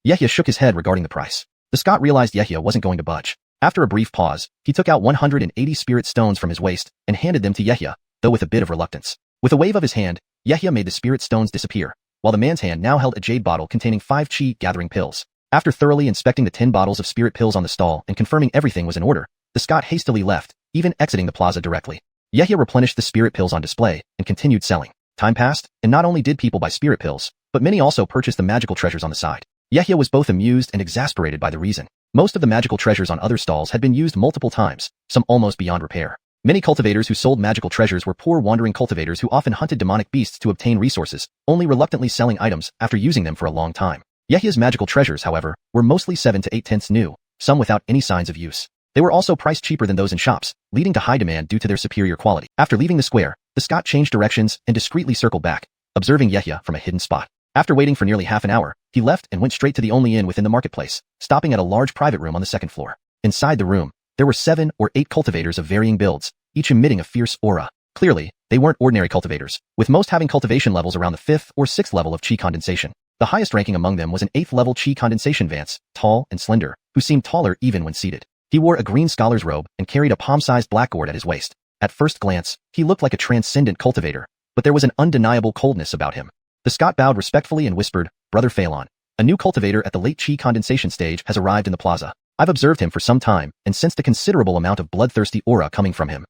Yehia shook his head regarding the price. The Scot realized Yehia wasn't going to budge. After a brief pause, he took out 180 spirit stones from his waist and handed them to Yehia, though with a bit of reluctance. With a wave of his hand, Yehia made the spirit stones disappear, while the man's hand now held a jade bottle containing 5 chi-gathering pills. After thoroughly inspecting the 10 bottles of spirit pills on the stall and confirming everything was in order, the Scot hastily left, even exiting the plaza directly. Yehia replenished the spirit pills on display and continued selling. Time passed, and not only did people buy spirit pills, but many also purchased the magical treasures on the side. Yehia was both amused and exasperated by the reason. Most of the magical treasures on other stalls had been used multiple times, some almost beyond repair. Many cultivators who sold magical treasures were poor wandering cultivators who often hunted demonic beasts to obtain resources, only reluctantly selling items after using them for a long time. Yehia's magical treasures, however, were mostly 7 to 8/10 new, some without any signs of use. They were also priced cheaper than those in shops, leading to high demand due to their superior quality. After leaving the square, the Scot changed directions and discreetly circled back, observing Yehia from a hidden spot. After waiting for nearly half an hour, he left and went straight to the only inn within the marketplace, stopping at a large private room on the second floor. Inside the room, there were 7 or 8 cultivators of varying builds, each emitting a fierce aura. Clearly, they weren't ordinary cultivators, with most having cultivation levels around the 5th or 6th level of chi condensation. The highest ranking among them was an 8th level chi condensation Vance, tall and slender, who seemed taller even when seated. He wore a green scholar's robe and carried a palm-sized black gourd at his waist. At first glance, he looked like a transcendent cultivator, but there was an undeniable coldness about him. The Scot bowed respectfully and whispered, "Brother Phelan, a new cultivator at the late chi condensation stage has arrived in the plaza. I've observed him for some time and sensed a considerable amount of bloodthirsty aura coming from him."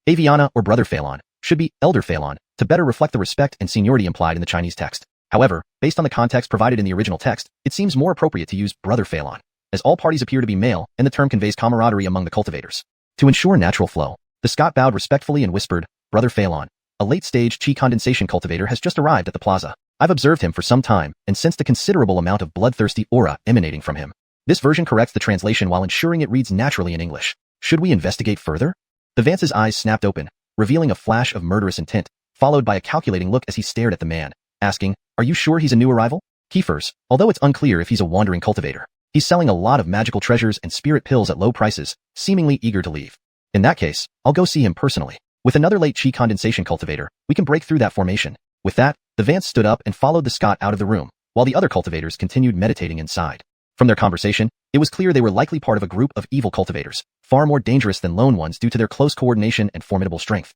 Aviana or Brother Phelan should be Elder Phelan to better reflect the respect and seniority implied in the Chinese text. However, based on the context provided in the original text, it seems more appropriate to use Brother Phelan, as all parties appear to be male and the term conveys camaraderie among the cultivators. To ensure natural flow, the Scot bowed respectfully and whispered, "Brother Phelan, a late-stage chi condensation cultivator has just arrived at the plaza. I've observed him for some time and sensed a considerable amount of bloodthirsty aura emanating from him." This version corrects the translation while ensuring it reads naturally in English. Should we investigate further? The Vance's eyes snapped open, revealing a flash of murderous intent, followed by a calculating look as he stared at the man, asking, "Are you sure he's a new arrival?" Kiefers, although it's unclear if he's a wandering cultivator. He's selling a lot of magical treasures and spirit pills at low prices, seemingly eager to leave. In that case, I'll go see him personally. With another late chi condensation cultivator, we can break through that formation. With that, the Vance stood up and followed the Scot out of the room, while the other cultivators continued meditating inside. From their conversation, it was clear they were likely part of a group of evil cultivators, far more dangerous than lone ones due to their close coordination and formidable strength.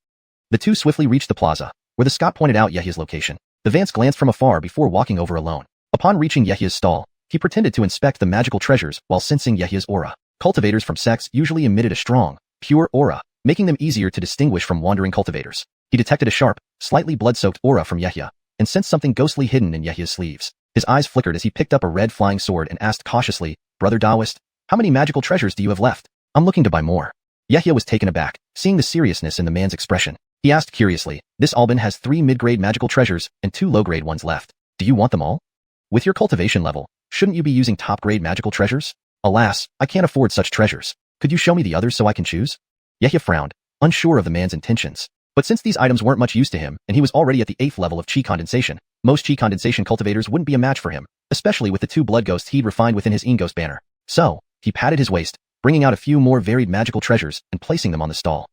The two swiftly reached the plaza, where the Scot pointed out Yehia's location. The Vance glanced from afar before walking over alone. Upon reaching Yehia's stall, he pretended to inspect the magical treasures while sensing Yehia's aura. Cultivators from sects usually emitted a strong, pure aura, making them easier to distinguish from wandering cultivators. He detected a sharp, slightly blood-soaked aura from Yehia, and sensed something ghostly hidden in Yehia's sleeves. His eyes flickered as he picked up a red flying sword and asked cautiously, "Brother Taoist, how many magical treasures do you have left? I'm looking to buy more." Yehia was taken aback, seeing the seriousness in the man's expression. He asked curiously, "This Alban has 3 mid-grade magical treasures and 2 low-grade ones left. Do you want them all? With your cultivation level, shouldn't you be using top-grade magical treasures?" "Alas, I can't afford such treasures. Could you show me the others so I can choose?" Yehia frowned, unsure of the man's intentions. But since these items weren't much use to him and he was already at the 8th level of chi condensation, most chi condensation cultivators wouldn't be a match for him, especially with the 2 blood ghosts he'd refined within his Inghost banner. So, he patted his waist, bringing out a few more varied magical treasures and placing them on the stall.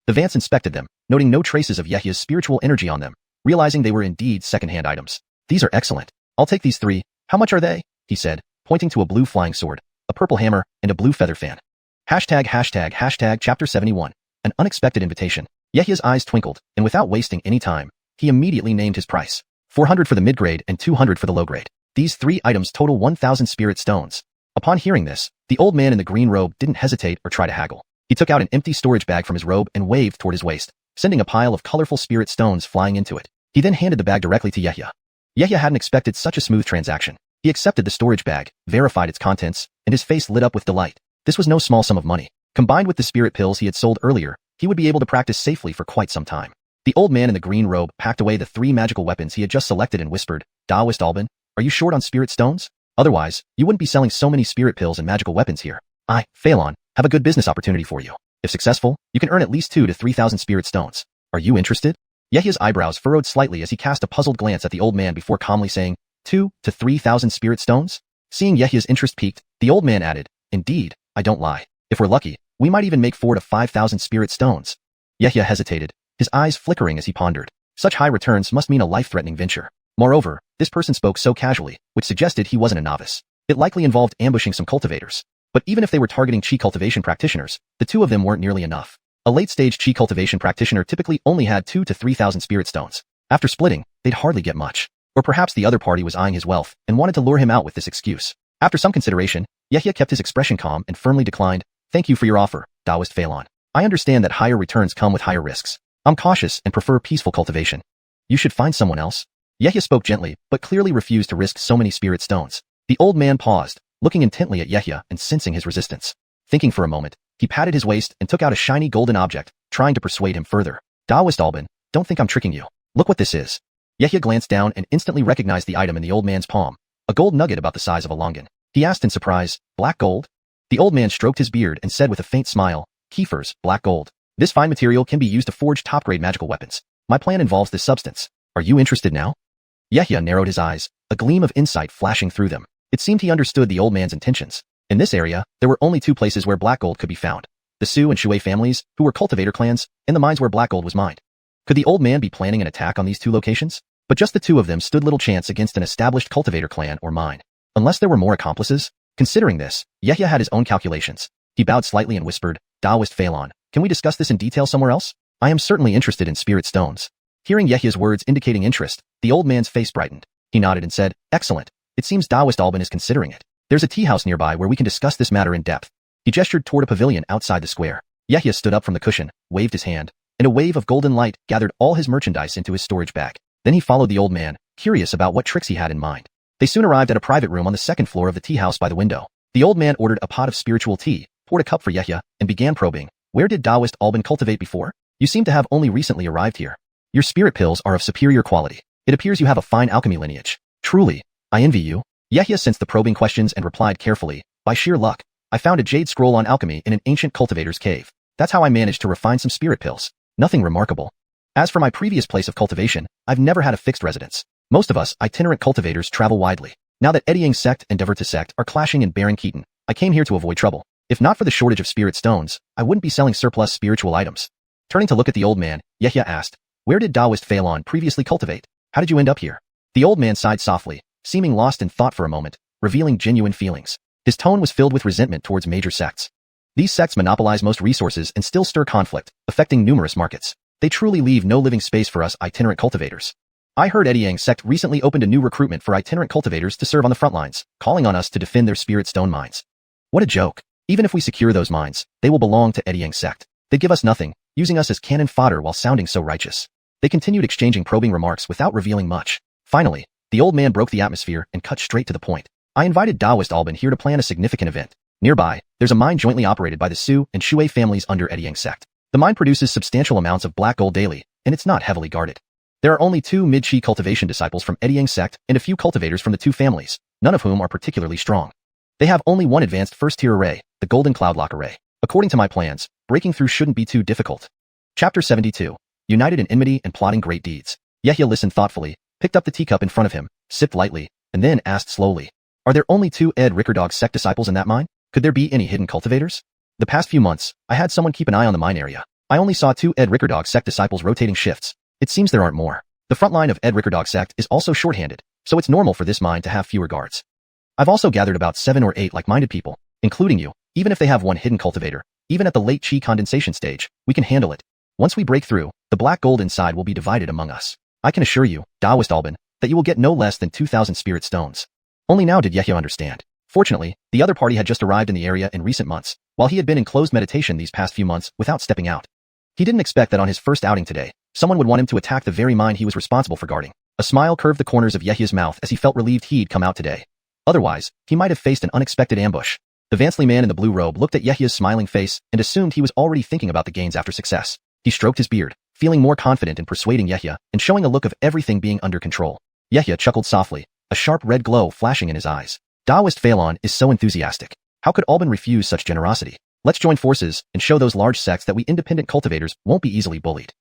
The Vance inspected them, noting no traces of Yehia's spiritual energy on them, realizing they were indeed second-hand items. "These are excellent. I'll take these 3. How much are they?" he said, pointing to a blue flying sword, a purple hammer, and a blue feather fan. ####Chapter 71. An unexpected invitation. Yehia's eyes twinkled, and without wasting any time, he immediately named his price. 400 for the mid-grade and 200 for the low-grade. These 3 items total 1,000 spirit stones. Upon hearing this, the old man in the green robe didn't hesitate or try to haggle. He took out an empty storage bag from his robe and waved toward his waist, sending a pile of colorful spirit stones flying into it. He then handed the bag directly to Yehia. Yehia hadn't expected such a smooth transaction. He accepted the storage bag, verified its contents, and his face lit up with delight. This was no small sum of money. Combined with the spirit pills he had sold earlier, he would be able to practice safely for quite some time. The old man in the green robe packed away the 3 magical weapons he had just selected and whispered, "Taoist Alban, are you short on spirit stones? Otherwise, you wouldn't be selling so many spirit pills and magical weapons here. I, Phelan, have a good business opportunity for you. If successful, you can earn at least 2 to 3,000 spirit stones. Are you interested?" Yehia's eyebrows furrowed slightly as he cast a puzzled glance at the old man before calmly saying, 2 to 3,000 spirit stones? Seeing Yehia's interest piqued, the old man added, "Indeed, I don't lie. If we're lucky, we might even make 4 to 5,000 spirit stones." Yehia hesitated, his eyes flickering as he pondered. Such high returns must mean a life-threatening venture. Moreover, this person spoke so casually, which suggested he wasn't a novice. It likely involved ambushing some cultivators. But even if they were targeting chi cultivation practitioners, the 2 of them weren't nearly enough. A late-stage chi cultivation practitioner typically only had 2 to 3,000 spirit stones. After splitting, they'd hardly get much. Or perhaps the other party was eyeing his wealth and wanted to lure him out with this excuse. After some consideration, Yehia kept his expression calm and firmly declined, "Thank you for your offer, Taoist Phelan. I understand that higher returns come with higher risks. I'm cautious and prefer peaceful cultivation." You should find someone else. Yehia spoke gently, but clearly refused to risk so many spirit stones. The old man paused, looking intently at Yehia and sensing his resistance. Thinking for a moment, he patted his waist and took out a shiny golden object, trying to persuade him further. Taoist Alban, don't think I'm tricking you. Look what this is. Yehia glanced down and instantly recognized the item in the old man's palm, a gold nugget about the size of a longan. He asked in surprise, black gold? The old man stroked his beard and said with a faint smile, Kiefer's, black gold. This fine material can be used to forge top-grade magical weapons. My plan involves this substance. Are you interested now? Yehia narrowed his eyes, a gleam of insight flashing through them. It seemed he understood the old man's intentions. In this area, there were only two places where black gold could be found. The Xiu and Shui families, who were cultivator clans, and the mines where black gold was mined. Could the old man be planning an attack on these two locations? But just the two of them stood little chance against an established cultivator clan or mine. Unless there were more accomplices? Considering this, Yehia had his own calculations. He bowed slightly and whispered, Taoist Phelan, can we discuss this in detail somewhere else? I am certainly interested in spirit stones. Hearing Yehia's words indicating interest, the old man's face brightened. He nodded and said, excellent. It seems Taoist Alban is considering it. There's a tea house nearby where we can discuss this matter in depth. He gestured toward a pavilion outside the square. Yehia stood up from the cushion, waved his hand, and a wave of golden light gathered all his merchandise into his storage bag. Then he followed the old man, curious about what tricks he had in mind. They soon arrived at a private room on the second floor of the tea house by the window. The old man ordered a pot of spiritual tea, poured a cup for Yehia, and began probing. Where did Taoist Alban cultivate before? You seem to have only recently arrived here. Your spirit pills are of superior quality. It appears you have a fine alchemy lineage. Truly, I envy you. Yehia sensed the probing questions and replied carefully, by sheer luck, I found a jade scroll on alchemy in an ancient cultivator's cave. That's how I managed to refine some spirit pills. Nothing remarkable. As for my previous place of cultivation, I've never had a fixed residence. Most of us itinerant cultivators travel widely. Now that Ediang sect and Divertis sect are clashing in Baron Keaton, I came here to avoid trouble. If not for the shortage of spirit stones, I wouldn't be selling surplus spiritual items. Turning to look at the old man, Yehia asked, where did Taoist Phelan previously cultivate? How did you end up here? The old man sighed softly, seeming lost in thought for a moment, revealing genuine feelings. His tone was filled with resentment towards major sects. These sects monopolize most resources and still stir conflict, affecting numerous markets. They truly leave no living space for us itinerant cultivators. I heard Ediang sect recently opened a new recruitment for itinerant cultivators to serve on the front lines, calling on us to defend their spirit stone mines. What a joke. Even if we secure those mines, they will belong to Ediang sect. They give us nothing, using us as cannon fodder while sounding so righteous. They continued exchanging probing remarks without revealing much. Finally, the old man broke the atmosphere and cut straight to the point. I invited Taoist Alban here to plan a significant event. Nearby, there's a mine jointly operated by the Xiu and Shui families under Ediang sect. The mine produces substantial amounts of black gold daily, and it's not heavily guarded. There are only 2 mid-chi cultivation disciples from Ediang sect and a few cultivators from the 2 families, none of whom are particularly strong. They have only one advanced first-tier array, the Golden Cloudlock array. According to my plans, breaking through shouldn't be too difficult. Chapter 72. United in enmity and plotting great deeds. Yehia listened thoughtfully, picked up the teacup in front of him, sipped lightly, and then asked slowly, are there only 2 Ed Rickerdog sect disciples in that mine? Could there be any hidden cultivators? The past few months, I had someone keep an eye on the mine area. I only saw 2 Ed Rickerdog sect disciples rotating shifts. It seems there aren't more. The front line of Ed Rickerdog sect is also shorthanded, so it's normal for this mine to have fewer guards. I've also gathered about 7 or 8 like-minded people, including you. Even if they have one hidden cultivator, even at the late chi condensation stage, we can handle it. Once we break through, the black gold inside will be divided among us. I can assure you, Taoist Alban, that you will get no less than 2,000 spirit stones. Only now did Yehia understand. Fortunately, the other party had just arrived in the area in recent months, while he had been in closed meditation these past few months without stepping out. He didn't expect that on his first outing today, someone would want him to attack the very mine he was responsible for guarding. A smile curved the corners of Yehia's mouth as he felt relieved he'd come out today. Otherwise, he might have faced an unexpected ambush. The Vansley man in the blue robe looked at Yehia's smiling face and assumed he was already thinking about the gains after success. He stroked his beard, feeling more confident in persuading Yehia and showing a look of everything being under control. Yehia chuckled softly, a sharp red glow flashing in his eyes. Taoist Phelan is so enthusiastic. How could Alban refuse such generosity? Let's join forces and show those large sects that we independent cultivators won't be easily bullied.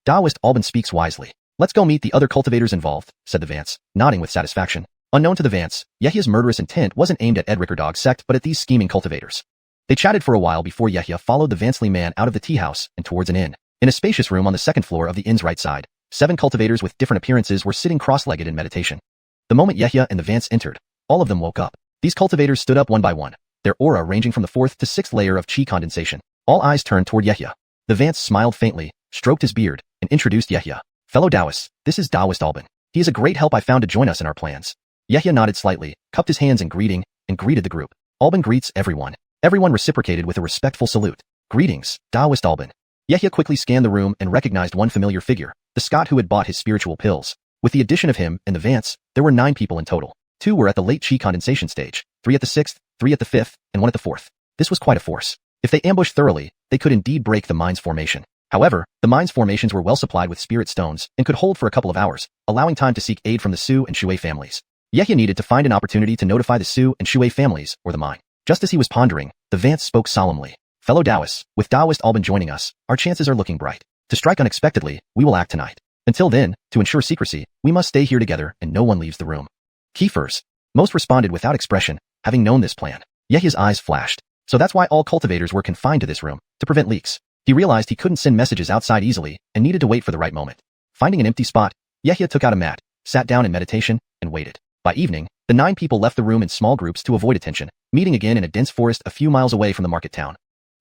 Taoist Alban speaks wisely. Let's go meet the other cultivators involved, said the Vance, nodding with satisfaction. Unknown to the Vance, Yehia's murderous intent wasn't aimed at Ed Rickerdog sect but at these scheming cultivators. They chatted for a while before Yehia followed the Vansley man out of the tea house and towards an inn. In a spacious room on the second floor of the inn's right side, 7 cultivators with different appearances were sitting cross-legged in meditation. The moment Yehia and the Vance entered, all of them woke up. These cultivators stood up one by one, their aura ranging from the 4th to 6th layer of chi condensation. All eyes turned toward Yehia. The Vance smiled faintly, stroked his beard, and introduced Yehia. Fellow Taoists, this is Taoist Alban. He is a great help I found to join us in our plans. Yehia nodded slightly, cupped his hands in greeting, and greeted the group. Alban greets everyone. Everyone reciprocated with a respectful salute. Greetings, Taoist Alban. Yehia quickly scanned the room and recognized one familiar figure, the Scot who had bought his spiritual pills. With the addition of him and the Vance, there were 9 people in total. 2 were at the late chi condensation stage, 3 at the 6th, 3 at the 5th, and 1 at the 4th. This was quite a force. If they ambushed thoroughly, they could indeed break the mine's formation. However, the mine's formations were well supplied with spirit stones and could hold for a couple of hours, allowing time to seek aid from the Xiu and Shui families. Yehia needed to find an opportunity to notify the Xiu and Shui families or the mine. Just as he was pondering, the Vance spoke solemnly. Fellow Taoists, with Taoist Alban joining us, our chances are looking bright. To strike unexpectedly, we will act tonight. Until then, to ensure secrecy, we must stay here together and no one leaves the room. Keepers. Most responded without expression, having known this plan. Yehia's eyes flashed. So that's why all cultivators were confined to this room, to prevent leaks. He realized he couldn't send messages outside easily and needed to wait for the right moment. Finding an empty spot, Yehia took out a mat, sat down in meditation, and waited. By evening, the 9 people left the room in small groups to avoid attention, meeting again in a dense forest a few miles away from the market town.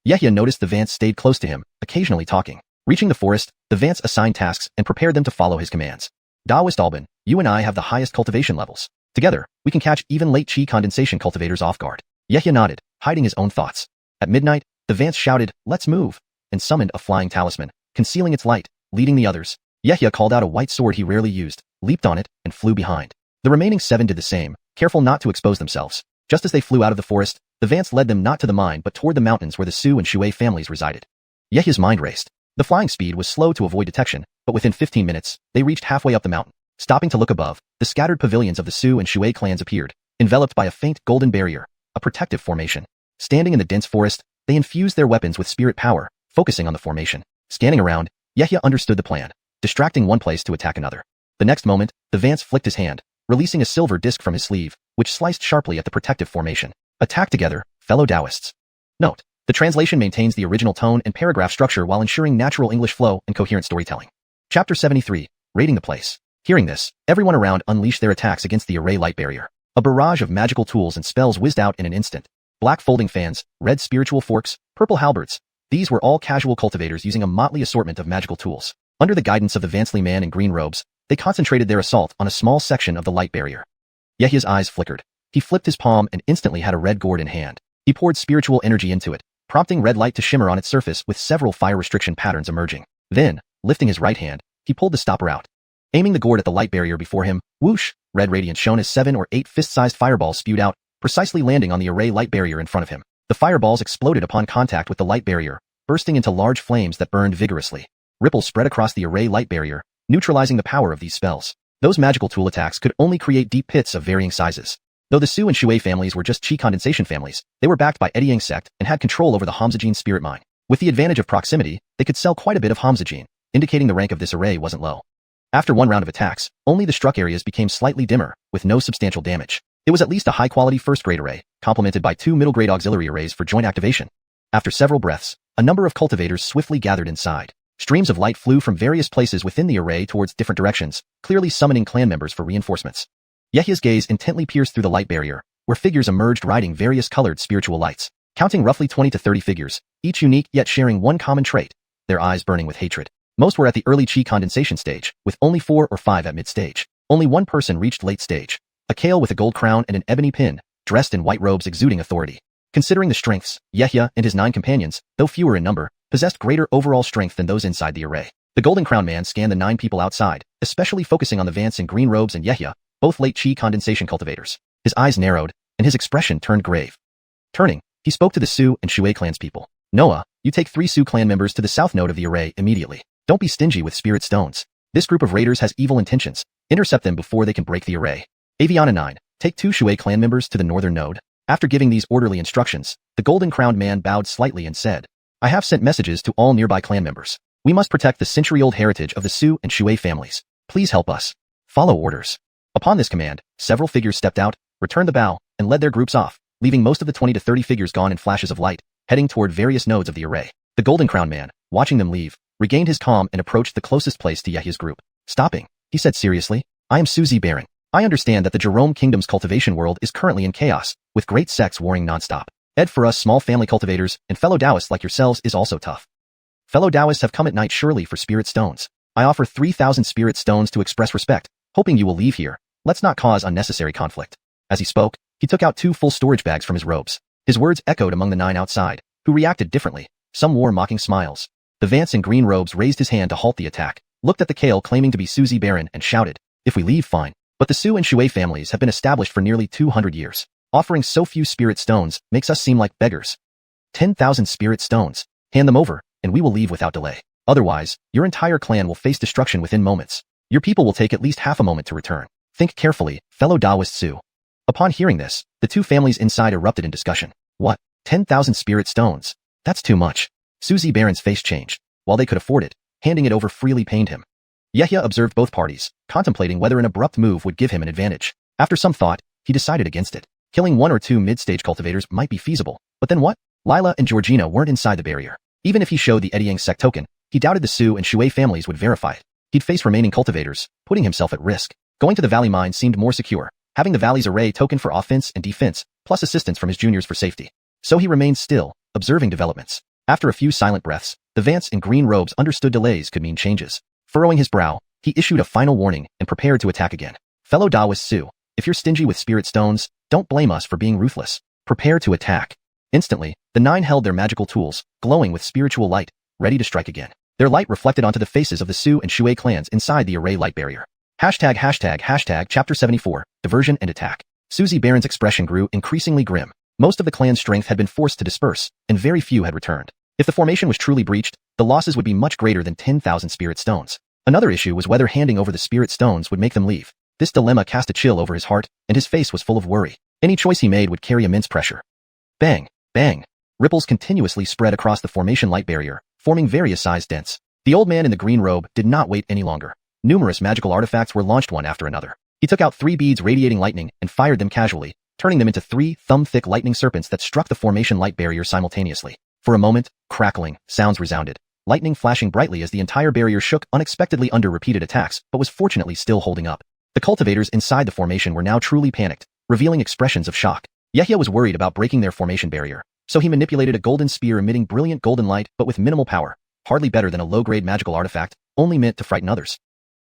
Yehia noticed the Vance stayed close to him, occasionally talking. Reaching the forest, the Vance assigned tasks and prepared them to follow his commands. Taoist Alban, you and I have the highest cultivation levels. Together, we can catch even late chi condensation cultivators off guard. Yehia nodded, hiding his own thoughts. At midnight, the Vance shouted, "Let's move," and summoned a flying talisman, concealing its light, leading the others. Yehia called out a white sword he rarely used, leaped on it, and flew behind. The remaining 7 did the same, careful not to expose themselves. Just as they flew out of the forest, the Vance led them not to the mine but toward the mountains where the Xiu and Shui families resided. Yehia's mind raced. The flying speed was slow to avoid detection, but within 15 minutes, they reached halfway up the mountain. Stopping to look above, the scattered pavilions of the Xiu and Shui clans appeared, enveloped by a faint golden barrier, a protective formation. Standing in the dense forest, they infused their weapons with spirit power, focusing on the formation. Scanning around, Yehia understood the plan, distracting one place to attack another. The next moment, the Vance flicked his hand, releasing a silver disc from his sleeve, which sliced sharply at the protective formation. Attack together, fellow Taoists. Note: the translation maintains the original tone and paragraph structure while ensuring natural English flow and coherent storytelling. Chapter 73, Raiding the Place. Hearing this, everyone around unleashed their attacks against the array light barrier. A barrage of magical tools and spells whizzed out in an instant. Black folding fans, red spiritual forks, purple halberds. These were all casual cultivators using a motley assortment of magical tools. Under the guidance of the Vancely man in green robes, they concentrated their assault on a small section of the light barrier. Yehia's eyes flickered. He flipped his palm and instantly had a red gourd in hand. He poured spiritual energy into it, prompting red light to shimmer on its surface with several fire restriction patterns emerging. Then, lifting his right hand, he pulled the stopper out. Aiming the gourd at the light barrier before him, whoosh, red radiance shown as 7 or 8 fist-sized fireballs spewed out, precisely landing on the array light barrier in front of him. The fireballs exploded upon contact with the light barrier, bursting into large flames that burned vigorously. Ripples spread across the array light barrier, neutralizing the power of these spells. Those magical tool attacks could only create deep pits of varying sizes. Though the Xiu and Shui families were just chi condensation families, they were backed by Eddie sect and had control over the Hamzajin spirit mine. With the advantage of proximity, they could sell quite a bit of Hamzajin, indicating the rank of this array wasn't low. After one round of attacks, only the struck areas became slightly dimmer, with no substantial damage. It was at least a high-quality first-grade array, complemented by 2 middle-grade auxiliary arrays for joint activation. After several breaths, a number of cultivators swiftly gathered inside. Streams of light flew from various places within the array towards different directions, clearly summoning clan members for reinforcements. Yehia's gaze intently pierced through the light barrier, where figures emerged riding various colored spiritual lights, counting roughly 20 to 30 figures, each unique yet sharing one common trait, their eyes burning with hatred. Most were at the early chi condensation stage, with only 4 or 5 at mid-stage. Only one person reached late stage, a Kale with a gold crown and an ebony pin, dressed in white robes exuding authority. Considering the strengths, Yehia and his 9 companions, though fewer in number, possessed greater overall strength than those inside the array. The Golden Crown man scanned the 9 people outside, especially focusing on the Vance in green robes and Yehia, both late chi condensation cultivators. His eyes narrowed, and his expression turned grave. Turning, he spoke to the Xiu and Shui clans people. Noah, you take 3 Xiu clan members to the south node of the array immediately. Don't be stingy with spirit stones. This group of raiders has evil intentions. Intercept them before they can break the array. Aviana 9, take 2 Shui clan members to the northern node. After giving these orderly instructions, the golden-crowned man bowed slightly and said, I have sent messages to all nearby clan members. We must protect the century-old heritage of the Xiu and Shui families. Please help us. Follow orders. Upon this command, several figures stepped out, returned the bow, and led their groups off, leaving most of the 20 to 30 figures gone in flashes of light, heading toward various nodes of the array. The golden-crowned man, watching them leave, regained his calm and approached the closest place to Yehia's group. Stopping, he said seriously, I am Suzy Baron. I understand that the Jerome Kingdom's cultivation world is currently in chaos, with great sects warring non-stop. Ed for us small family cultivators and fellow Taoists like yourselves is also tough. Fellow Taoists have come at night surely for spirit stones. I offer 3,000 spirit stones to express respect, hoping you will leave here. Let's not cause unnecessary conflict. As he spoke, he took out 2 full storage bags from his robes. His words echoed among the 9 outside, who reacted differently. Some wore mocking smiles. The Vance in green robes raised his hand to halt the attack, looked at the Kale claiming to be Susie Baron, and shouted, "If we leave, fine." But the Xiu and Shui families have been established for nearly 200 years. Offering so few spirit stones makes us seem like beggars. 10,000 spirit stones. Hand them over, and we will leave without delay. Otherwise, your entire clan will face destruction within moments. Your people will take at least half a moment to return. Think carefully, fellow Taoist Xiu. Upon hearing this, the two families inside erupted in discussion. What? 10,000 spirit stones? That's too much. Susie Baron's face changed. While they could afford it, handing it over freely pained him. Yehia observed both parties, contemplating whether an abrupt move would give him an advantage. After some thought, he decided against it. Killing one or two mid-stage cultivators might be feasible, but then what? Lila and Georgina weren't inside the barrier. Even if he showed the Ediang sect token, he doubted the Xiu and Shui families would verify it. He'd face remaining cultivators, putting himself at risk. Going to the valley mine seemed more secure, having the valley's array token for offense and defense, plus assistance from his juniors for safety. So he remained still, observing developments. After a few silent breaths, the Vance in green robes understood delays could mean changes. Furrowing his brow, he issued a final warning and prepared to attack again. Fellow Taoist Xiu, if you're stingy with spirit stones, don't blame us for being ruthless. Prepare to attack. Instantly, the nine held their magical tools, glowing with spiritual light, ready to strike again. Their light reflected onto the faces of the Xiu and Shui clans inside the array light barrier. ###Chapter 74, Diversion and Attack. Susie Baron's expression grew increasingly grim. Most of the clan's strength had been forced to disperse, and very few had returned. If the formation was truly breached, the losses would be much greater than 10,000 spirit stones. Another issue was whether handing over the spirit stones would make them leave. This dilemma cast a chill over his heart, and his face was full of worry. Any choice he made would carry immense pressure. Bang! Bang! Ripples continuously spread across the formation light barrier, forming various sized dents. The old man in the green robe did not wait any longer. Numerous magical artifacts were launched one after another. He took out 3 beads radiating lightning and fired them casually, turning them into 3 thumb-thick lightning serpents that struck the formation light barrier simultaneously. For a moment, crackling sounds resounded, lightning flashing brightly as the entire barrier shook unexpectedly under repeated attacks, but was fortunately still holding up. The cultivators inside the formation were now truly panicked, revealing expressions of shock. Yehia was worried about breaking their formation barrier, so he manipulated a golden spear emitting brilliant golden light but with minimal power, hardly better than a low-grade magical artifact, only meant to frighten others.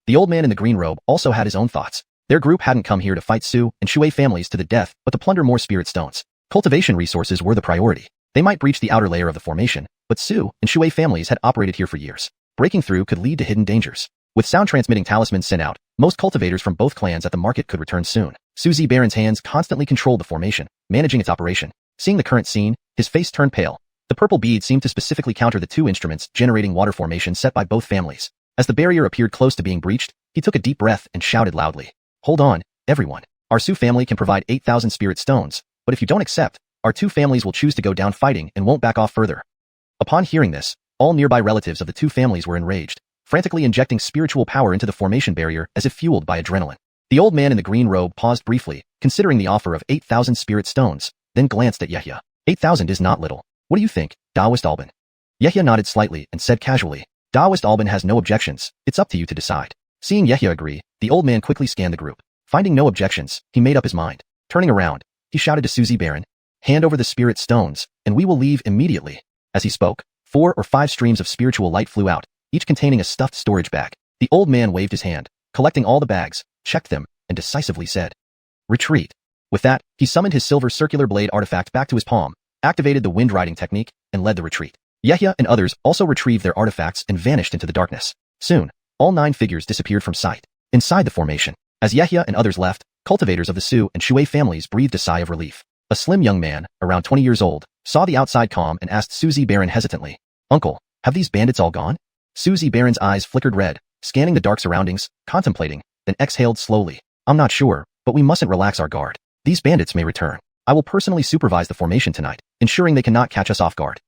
The old man in the green robe also had his own thoughts. Their group hadn't come here to fight Xiu and Shui families to the death, but to plunder more spirit stones. Cultivation resources were the priority. They might breach the outer layer of the formation, but Xiu and Shui families had operated here for years. Breaking through could lead to hidden dangers. With sound-transmitting talismans sent out, most cultivators from both clans at the market could return soon. Susie Baron's hands constantly controlled the formation, managing its operation. Seeing the current scene, his face turned pale. The purple bead seemed to specifically counter the 2 instruments generating water formation set by both families. As the barrier appeared close to being breached, he took a deep breath and shouted loudly. "Hold on, everyone. Our Xiu family can provide 8,000 spirit stones, but if you don't accept, our 2 families will choose to go down fighting and won't back off further." Upon hearing this, all nearby relatives of the 2 families were enraged, frantically injecting spiritual power into the formation barrier as if fueled by adrenaline. The old man in the green robe paused briefly, considering the offer of 8,000 spirit stones, then glanced at Yehia. 8,000 is not little. What do you think, Taoist Alban? Yehia nodded slightly and said casually, Taoist Alban has no objections, it's up to you to decide. Seeing Yehia agree, the old man quickly scanned the group. Finding no objections, he made up his mind. Turning around, he shouted to Susie Baron, "Hand over the spirit stones, and we will leave immediately." As he spoke, 4 or 5 streams of spiritual light flew out, each containing a stuffed storage bag. The old man waved his hand, collecting all the bags, checked them, and decisively said, "Retreat." With that, he summoned his silver circular blade artifact back to his palm, activated the wind riding technique, and led the retreat. Yehia and others also retrieved their artifacts and vanished into the darkness. Soon, all 9 figures disappeared from sight. Inside the formation, as Yehia and others left, cultivators of the Xiu and Shui families breathed a sigh of relief. A slim young man, around 20 years old, saw the outside comm and asked Susie Baron hesitantly, "Uncle, have these bandits all gone?" Susie Baron's eyes flickered red, scanning the dark surroundings, contemplating, then exhaled slowly. "I'm not sure, but we mustn't relax our guard. These bandits may return. I will personally supervise the formation tonight, ensuring they cannot catch us off guard."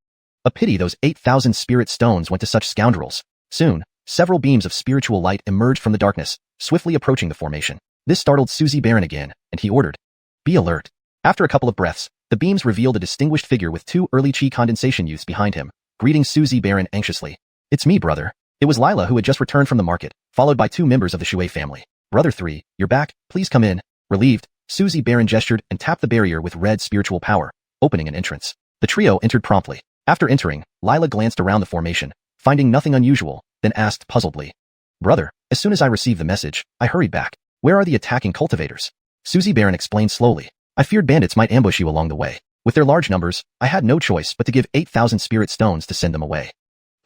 A pity those 8,000 spirit stones went to such scoundrels. Soon, several beams of spiritual light emerged from the darkness, swiftly approaching the formation. This startled Susie Baron again, and he ordered, "Be alert." After a couple of breaths, the beams revealed a distinguished figure with 2 early chi condensation youths behind him, greeting Susie Baron anxiously. "It's me, brother." It was Lila who had just returned from the market, followed by 2 members of the Shui family. "Brother 3, you're back, please come in." Relieved, Susie Baron gestured and tapped the barrier with red spiritual power, opening an entrance. The trio entered promptly. After entering, Lila glanced around the formation, finding nothing unusual, then asked puzzledly, "Brother, as soon as I received the message, I hurried back. Where are the attacking cultivators?" Susie Baron explained slowly, "I feared bandits might ambush you along the way. With their large numbers, I had no choice but to give 8,000 spirit stones to send them away."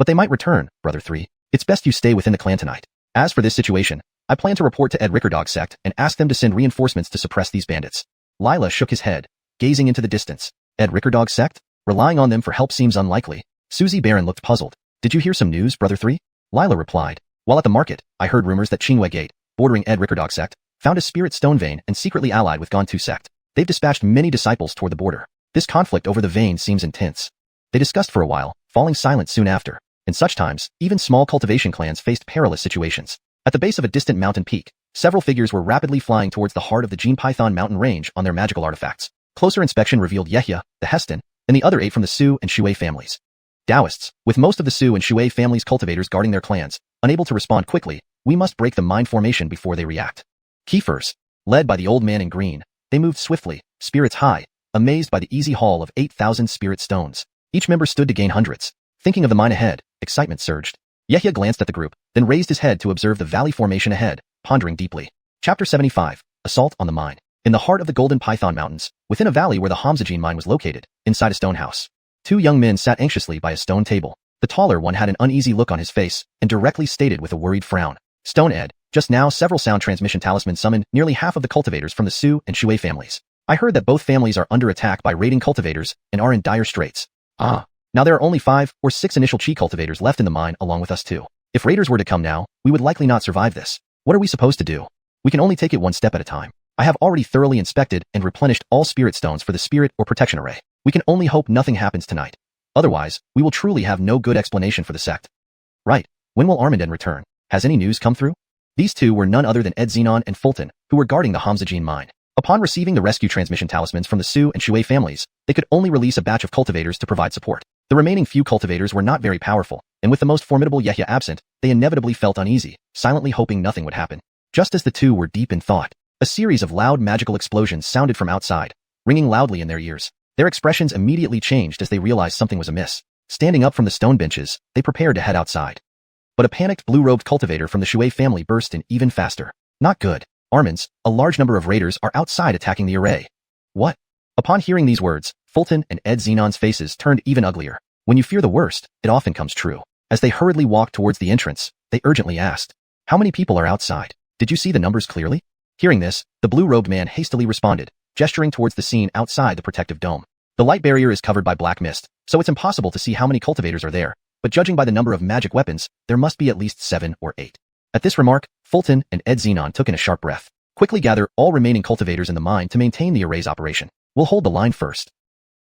But they might return, Brother 3. It's best you stay within the clan tonight. As for this situation, I plan to report to Ed Rickerdog's sect and ask them to send reinforcements to suppress these bandits. Lila shook his head, gazing into the distance. Ed Rickerdog's sect? Relying on them for help seems unlikely. Susie Barron looked puzzled. Did you hear some news, Brother 3? Lila replied. While at the market, I heard rumors that Qingwei Gate, bordering Ed Rickerdog's sect, found a spirit stone vein and secretly allied with Gantu sect. They've dispatched many disciples toward the border. This conflict over the vein seems intense. They discussed for a while, falling silent soon after. In such times, even small cultivation clans faced perilous situations. At the base of a distant mountain peak, several figures were rapidly flying towards the heart of the Gene Python mountain range on their magical artifacts. Closer inspection revealed Yehia, the Heston, and the other 8 from the Su and Shui families. Taoists, with most of the Su and Shui families' cultivators guarding their clans, unable to respond quickly, we must break the mind formation before they react. Keepers, led by the old man in green, they moved swiftly, spirits high, amazed by the easy haul of 8,000 spirit stones. Each member stood to gain hundreds. Thinking of the mine ahead, excitement surged. Yehia glanced at the group, then raised his head to observe the valley formation ahead, pondering deeply. Chapter 75, Assault on the Mine. In the heart of the Golden Python Mountains, within a valley where the Hamzajin mine was located, inside a stone house, 2 young men sat anxiously by a stone table. The taller one had an uneasy look on his face and directly stated with a worried frown. Stone Ed, just now several sound transmission talismans summoned nearly half of the cultivators from the Su and Shui families. I heard that both families are under attack by raiding cultivators and are in dire straits. Now there are only 5 or 6 initial Chi cultivators left in the mine along with us too. If raiders were to come now, we would likely not survive this. What are we supposed to do? We can only take it one step at a time. I have already thoroughly inspected and replenished all spirit stones for the spirit or protection array. We can only hope nothing happens tonight. Otherwise, we will truly have no good explanation for the sect. Right. When will Armanden return? Has any news come through? These 2 were none other than Ed Xenon and Fulton, who were guarding the Hamzajin mine. Upon receiving the rescue transmission talismans from the Su and Shui families, they could only release a batch of cultivators to provide support. The remaining few cultivators were not very powerful, and with the most formidable Yehia absent, they inevitably felt uneasy, silently hoping nothing would happen. Just as the 2 were deep in thought, a series of loud magical explosions sounded from outside, ringing loudly in their ears. Their expressions immediately changed as they realized something was amiss. Standing up from the stone benches, they prepared to head outside. But a panicked blue-robed cultivator from the Shui family burst in even faster. Not good. Armans, a large number of raiders are outside attacking the array. What? Upon hearing these words, Fulton and Ed Xenon's faces turned even uglier. When you fear the worst, it often comes true. As they hurriedly walked towards the entrance, they urgently asked, "How many people are outside? Did you see the numbers clearly?" Hearing this, the blue-robed man hastily responded, gesturing towards the scene outside the protective dome. The light barrier is covered by black mist, so it's impossible to see how many cultivators are there, but judging by the number of magic weapons, there must be at least 7 or 8. At this remark, Fulton and Ed Xenon took in a sharp breath. Quickly gather all remaining cultivators in the mine to maintain the array's operation. We'll hold the line first.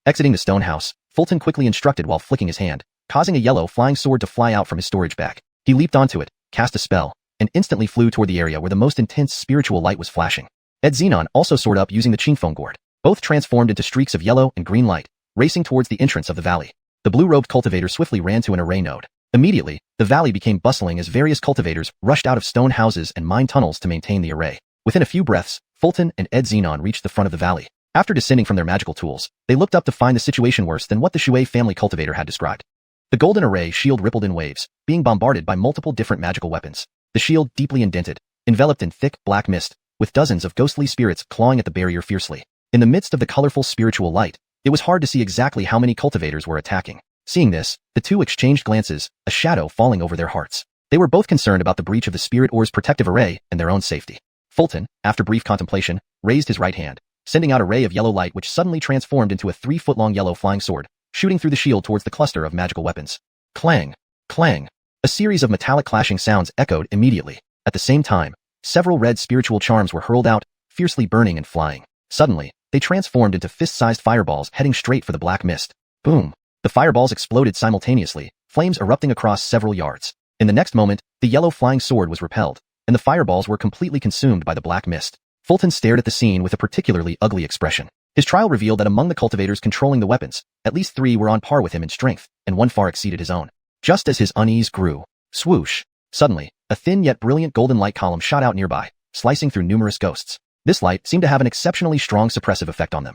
Exiting the stone house, Fulton quickly instructed while flicking his hand, causing a yellow flying sword to fly out from his storage bag. He leaped onto it, cast a spell, and instantly flew toward the area where the most intense spiritual light was flashing. Ed Xenon also soared up using the Qingfeng gourd. Both transformed into streaks of yellow and green light, racing towards the entrance of the valley. The blue-robed cultivator swiftly ran to an array node. Immediately, the valley became bustling as various cultivators rushed out of stone houses and mine tunnels to maintain the array. Within a few breaths, Fulton and Ed Xenon reached the front of the valley. After descending from their magical tools, they looked up to find the situation worse than what the Shui family cultivator had described. The golden array shield rippled in waves, being bombarded by multiple different magical weapons. The shield deeply indented, enveloped in thick, black mist, with dozens of ghostly spirits clawing at the barrier fiercely. In the midst of the colorful spiritual light, it was hard to see exactly how many cultivators were attacking. Seeing this, the 2 exchanged glances, a shadow falling over their hearts. They were both concerned about the breach of the spirit ore's protective array and their own safety. Fulton, after brief contemplation, raised his right hand, sending out a ray of yellow light which suddenly transformed into a 3-foot-long yellow flying sword, shooting through the shield towards the cluster of magical weapons. Clang! Clang! A series of metallic clashing sounds echoed immediately. At the same time, several red spiritual charms were hurled out, fiercely burning and flying. Suddenly, they transformed into fist-sized fireballs heading straight for the black mist. Boom! The fireballs exploded simultaneously, flames erupting across several yards. In the next moment, the yellow flying sword was repelled, and the fireballs were completely consumed by the black mist. Fulton stared at the scene with a particularly ugly expression. His trial revealed that among the cultivators controlling the weapons, at least 3 were on par with him in strength, and 1 far exceeded his own. Just as his unease grew, swoosh! Suddenly, a thin yet brilliant golden light column shot out nearby, slicing through numerous ghosts. This light seemed to have an exceptionally strong suppressive effect on them.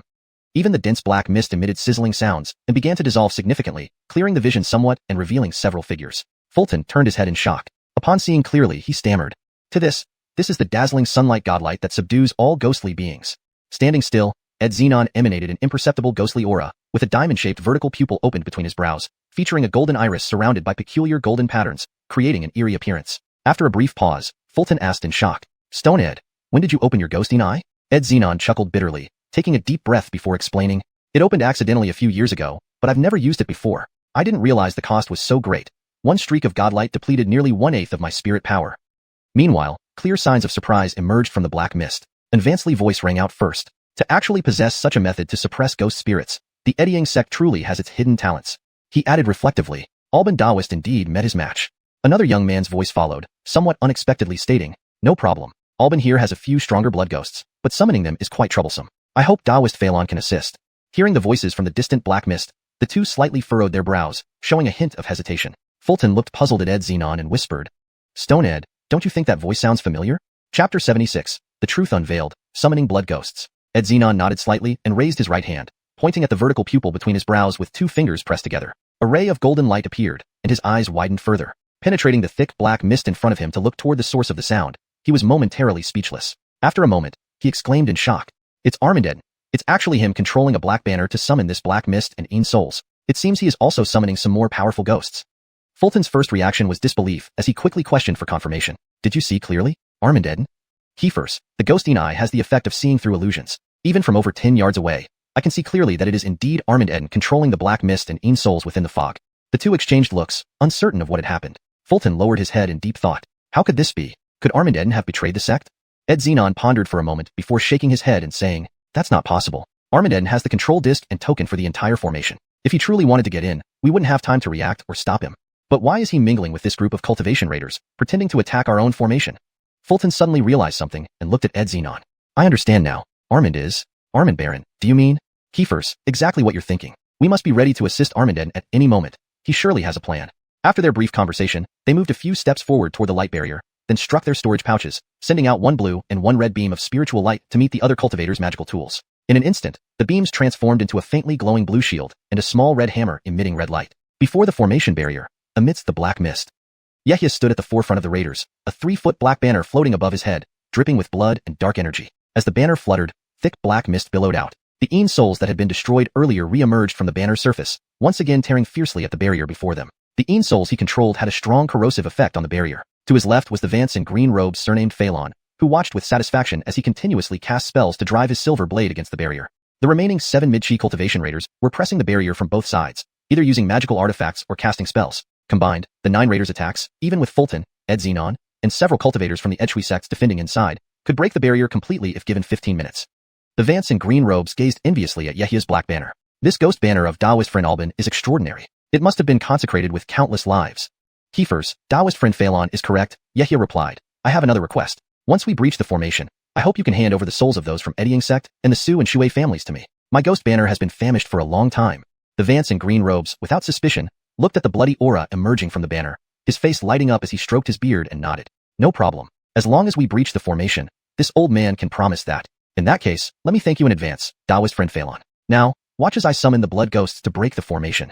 Even the dense black mist emitted sizzling sounds and began to dissolve significantly, clearing the vision somewhat and revealing several figures. Fulton turned his head in shock. Upon seeing clearly, he stammered. This is the dazzling sunlight godlight that subdues all ghostly beings. Standing still, Ed Xenon emanated an imperceptible ghostly aura, with a diamond-shaped vertical pupil opened between his brows, featuring a golden iris surrounded by peculiar golden patterns, creating an eerie appearance. After a brief pause, Fulton asked in shock, "Stone Ed, when did you open your ghosting eye?" Ed Xenon chuckled bitterly, taking a deep breath before explaining, "It opened accidentally a few years ago, but I've never used it before. I didn't realize the cost was so great. One streak of godlight depleted nearly 1/8 of my spirit power." Meanwhile, clear signs of surprise emerged from the black mist. An Vansley voice rang out first. "To actually possess such a method to suppress ghost spirits, the eddying sect truly has its hidden talents." He added reflectively, "Alban Daoist indeed met his match." Another young man's voice followed, somewhat unexpectedly stating, "No problem. Alban here has a few stronger blood ghosts, but summoning them is quite troublesome. I hope Daoist Phelan can assist." Hearing the voices from the distant black mist, the two slightly furrowed their brows, showing a hint of hesitation. Fulton looked puzzled at Ed Xenon and whispered, "Stone Ed, don't you think that voice sounds familiar?" Chapter 76, The Truth Unveiled, Summoning Blood Ghosts. Ed Xenon nodded slightly and raised his right hand, pointing at the vertical pupil between his brows with two fingers pressed together. A ray of golden light appeared, and his eyes widened further. Penetrating the thick black mist in front of him to look toward the source of the sound, he was momentarily speechless. After a moment, he exclaimed in shock, "It's Armand. It's actually him controlling a black banner to summon this black mist and Een souls. It seems he is also summoning some more powerful ghosts." Fulton's first reaction was disbelief as he quickly questioned for confirmation. "Did you see clearly, Armand?" "Keepers, the ghosting eye has the effect of seeing through illusions. Even from over 10 yards away, I can see clearly that it is indeed Armand controlling the black mist and Een souls within the fog." The two exchanged looks, uncertain of what had happened. Fulton lowered his head in deep thought. How could this be? Could Armand have betrayed the sect? Ed Xenon pondered for a moment before shaking his head and saying, "That's not possible. Armand has the control disc and token for the entire formation. If he truly wanted to get in, we wouldn't have time to react or stop him. But why is he mingling with this group of cultivation raiders, pretending to attack our own formation?" Fulton suddenly realized something and looked at Ed Xenon. "I understand now. Armand Baron, do you mean?" "Keepers, exactly what you're thinking. We must be ready to assist Armand at any moment. He surely has a plan." After their brief conversation, they moved a few steps forward toward the light barrier, then struck their storage pouches, sending out one blue and one red beam of spiritual light to meet the other cultivator's magical tools. In an instant, the beams transformed into a faintly glowing blue shield and a small red hammer emitting red light. Before the formation barrier, amidst the black mist, Yehia stood at the forefront of the raiders, a 3-foot black banner floating above his head, dripping with blood and dark energy. As the banner fluttered, thick black mist billowed out. The Een souls that had been destroyed earlier re-emerged from the banner's surface, once again tearing fiercely at the barrier before them. The Een souls he controlled had a strong corrosive effect on the barrier. To his left was the Vance in green robes surnamed Phelan, who watched with satisfaction as he continuously cast spells to drive his silver blade against the barrier. The remaining 7 mid-chi cultivation raiders were pressing the barrier from both sides, either using magical artifacts or casting spells. Combined, the 9 raiders' attacks, even with Fulton, Ed Xenon, and several cultivators from the Xiuxian sects defending inside, could break the barrier completely if given 15 minutes. The Vance in green robes gazed enviously at Yehia's black banner. "This ghost banner of Daoist friend Alban is extraordinary. It must have been consecrated with countless lives." "Keepers, Daoist friend Phelan is correct," Yehia replied. "I have another request. Once we breach the formation, I hope you can hand over the souls of those from Eddying sect and the Su and Shui families to me. My ghost banner has been famished for a long time." The Vance in green robes, without suspicion, looked at the bloody aura emerging from the banner, his face lighting up as he stroked his beard and nodded. "No problem. As long as we breach the formation, this old man can promise that. In that case, let me thank you in advance, Daoist friend Phelan. Now, watch as I summon the blood ghosts to break the formation."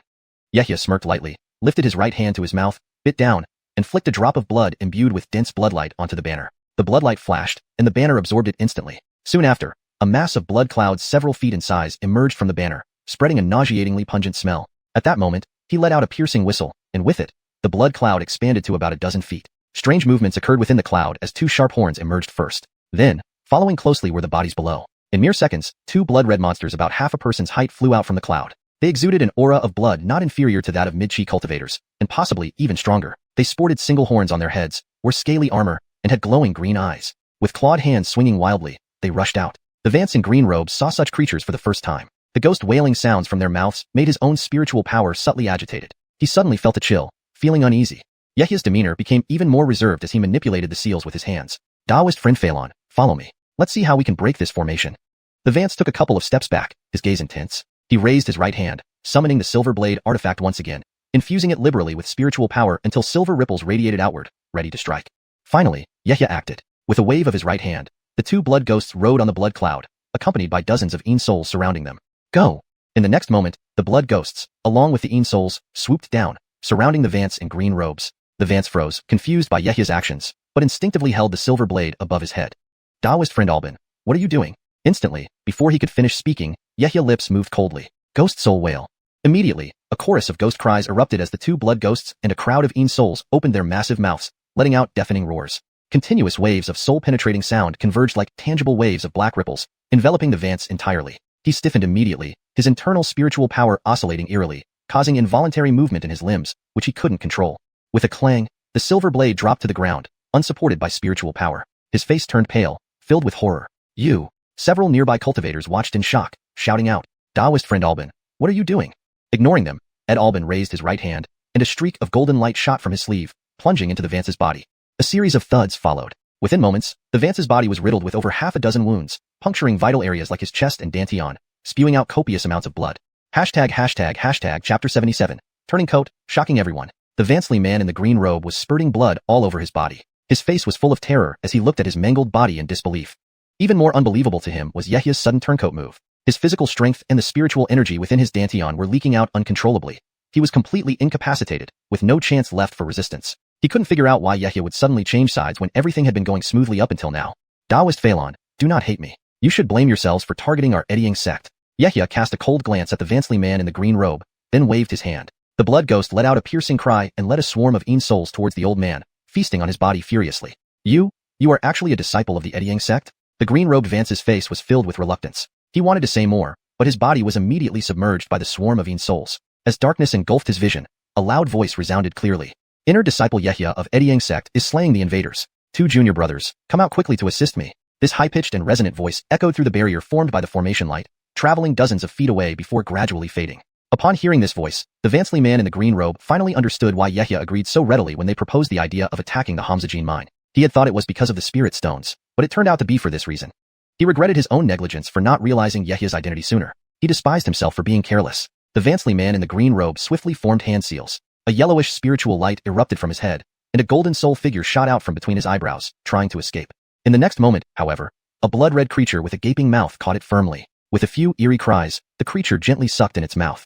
Yehia smirked lightly, lifted his right hand to his mouth, bit down, and flicked a drop of blood imbued with dense bloodlight onto the banner. The bloodlight flashed, and the banner absorbed it instantly. Soon after, a mass of blood clouds several feet in size emerged from the banner, spreading a nauseatingly pungent smell. At that moment, he let out a piercing whistle, and with it, the blood cloud expanded to about a dozen feet. Strange movements occurred within the cloud as 2 sharp horns emerged first. Then, following closely were the bodies below. In mere seconds, 2 blood-red monsters about half a person's height flew out from the cloud. They exuded an aura of blood not inferior to that of mid-chi cultivators, and possibly even stronger. They sported single horns on their heads, wore scaly armor, and had glowing green eyes. With clawed hands swinging wildly, they rushed out. The Vance in green robes saw such creatures for the first time. The ghost wailing sounds from their mouths made his own spiritual power subtly agitated. He suddenly felt a chill, feeling uneasy. Yehia's demeanor became even more reserved as he manipulated the seals with his hands. "Daoist friend Phelan, follow me. Let's see how we can break this formation." The Vance took a couple of steps back, his gaze intense. He raised his right hand, summoning the silver blade artifact once again, infusing it liberally with spiritual power until silver ripples radiated outward, ready to strike. Finally, Yehia acted. With a wave of his right hand, the 2 blood ghosts rode on the blood cloud, accompanied by dozens of Een souls surrounding them. "Go!" In the next moment, the blood ghosts, along with the Een souls, swooped down, surrounding the Vance in green robes. The Vance froze, confused by Yehia's actions, but instinctively held the silver blade above his head. "Daoist friend Alban, what are you doing?" Instantly, before he could finish speaking, Yehia's lips moved coldly. "Ghost soul whale. Immediately, a chorus of ghost cries erupted as the two blood ghosts and a crowd of souls opened their massive mouths, letting out deafening roars. Continuous waves of soul-penetrating sound converged like tangible waves of black ripples, enveloping the Vance entirely. He stiffened immediately, his internal spiritual power oscillating eerily, causing involuntary movement in his limbs, which he couldn't control. With a clang, the silver blade dropped to the ground, unsupported by spiritual power. His face turned pale, filled with horror. "You!" Several nearby cultivators watched in shock, shouting out, "Daoist friend Albin, what are you doing?" Ignoring them, Ed Albin raised his right hand, and a streak of golden light shot from his sleeve, plunging into the Vance's body. A series of thuds followed. Within moments, the Vance's body was riddled with over half a dozen wounds, puncturing vital areas like his chest and dantian, spewing out copious amounts of blood. Chapter 77. Turning coat, shocking everyone. The Vancely man in the green robe was spurting blood all over his body. His face was full of terror as he looked at his mangled body in disbelief. Even more unbelievable to him was Yehia's sudden turncoat move. His physical strength and the spiritual energy within his dantian were leaking out uncontrollably. He was completely incapacitated, with no chance left for resistance. He couldn't figure out why Yehia would suddenly change sides when everything had been going smoothly up until now. Daoist Phalon, do not hate me. You should blame yourselves for targeting our eddying sect. Yehia cast a cold glance at the Vancely man in the green robe, then waved his hand. The blood ghost let out a piercing cry and led a swarm of souls towards the old man, feasting on his body furiously. You are actually a disciple of the eddying sect? The green-robed Vance's face was filled with reluctance. He wanted to say more, but his body was immediately submerged by the swarm of souls. As darkness engulfed his vision, a loud voice resounded clearly. Inner disciple Yehia of eddying sect is slaying the invaders. 2 junior brothers, come out quickly to assist me. This high-pitched and resonant voice echoed through the barrier formed by the formation light, traveling dozens of feet away before gradually fading. Upon hearing this voice, the Vancely man in the green robe finally understood why Yehia agreed so readily when they proposed the idea of attacking the Hamzajin mine. He had thought it was because of the spirit stones, but it turned out to be for this reason. He regretted his own negligence for not realizing Yehia's identity sooner. He despised himself for being careless. The Vancely man in the green robe swiftly formed hand seals. A yellowish spiritual light erupted from his head, and a golden soul figure shot out from between his eyebrows, trying to escape. In the next moment, however, a blood-red creature with a gaping mouth caught it firmly. With a few eerie cries, the creature gently sucked in its mouth.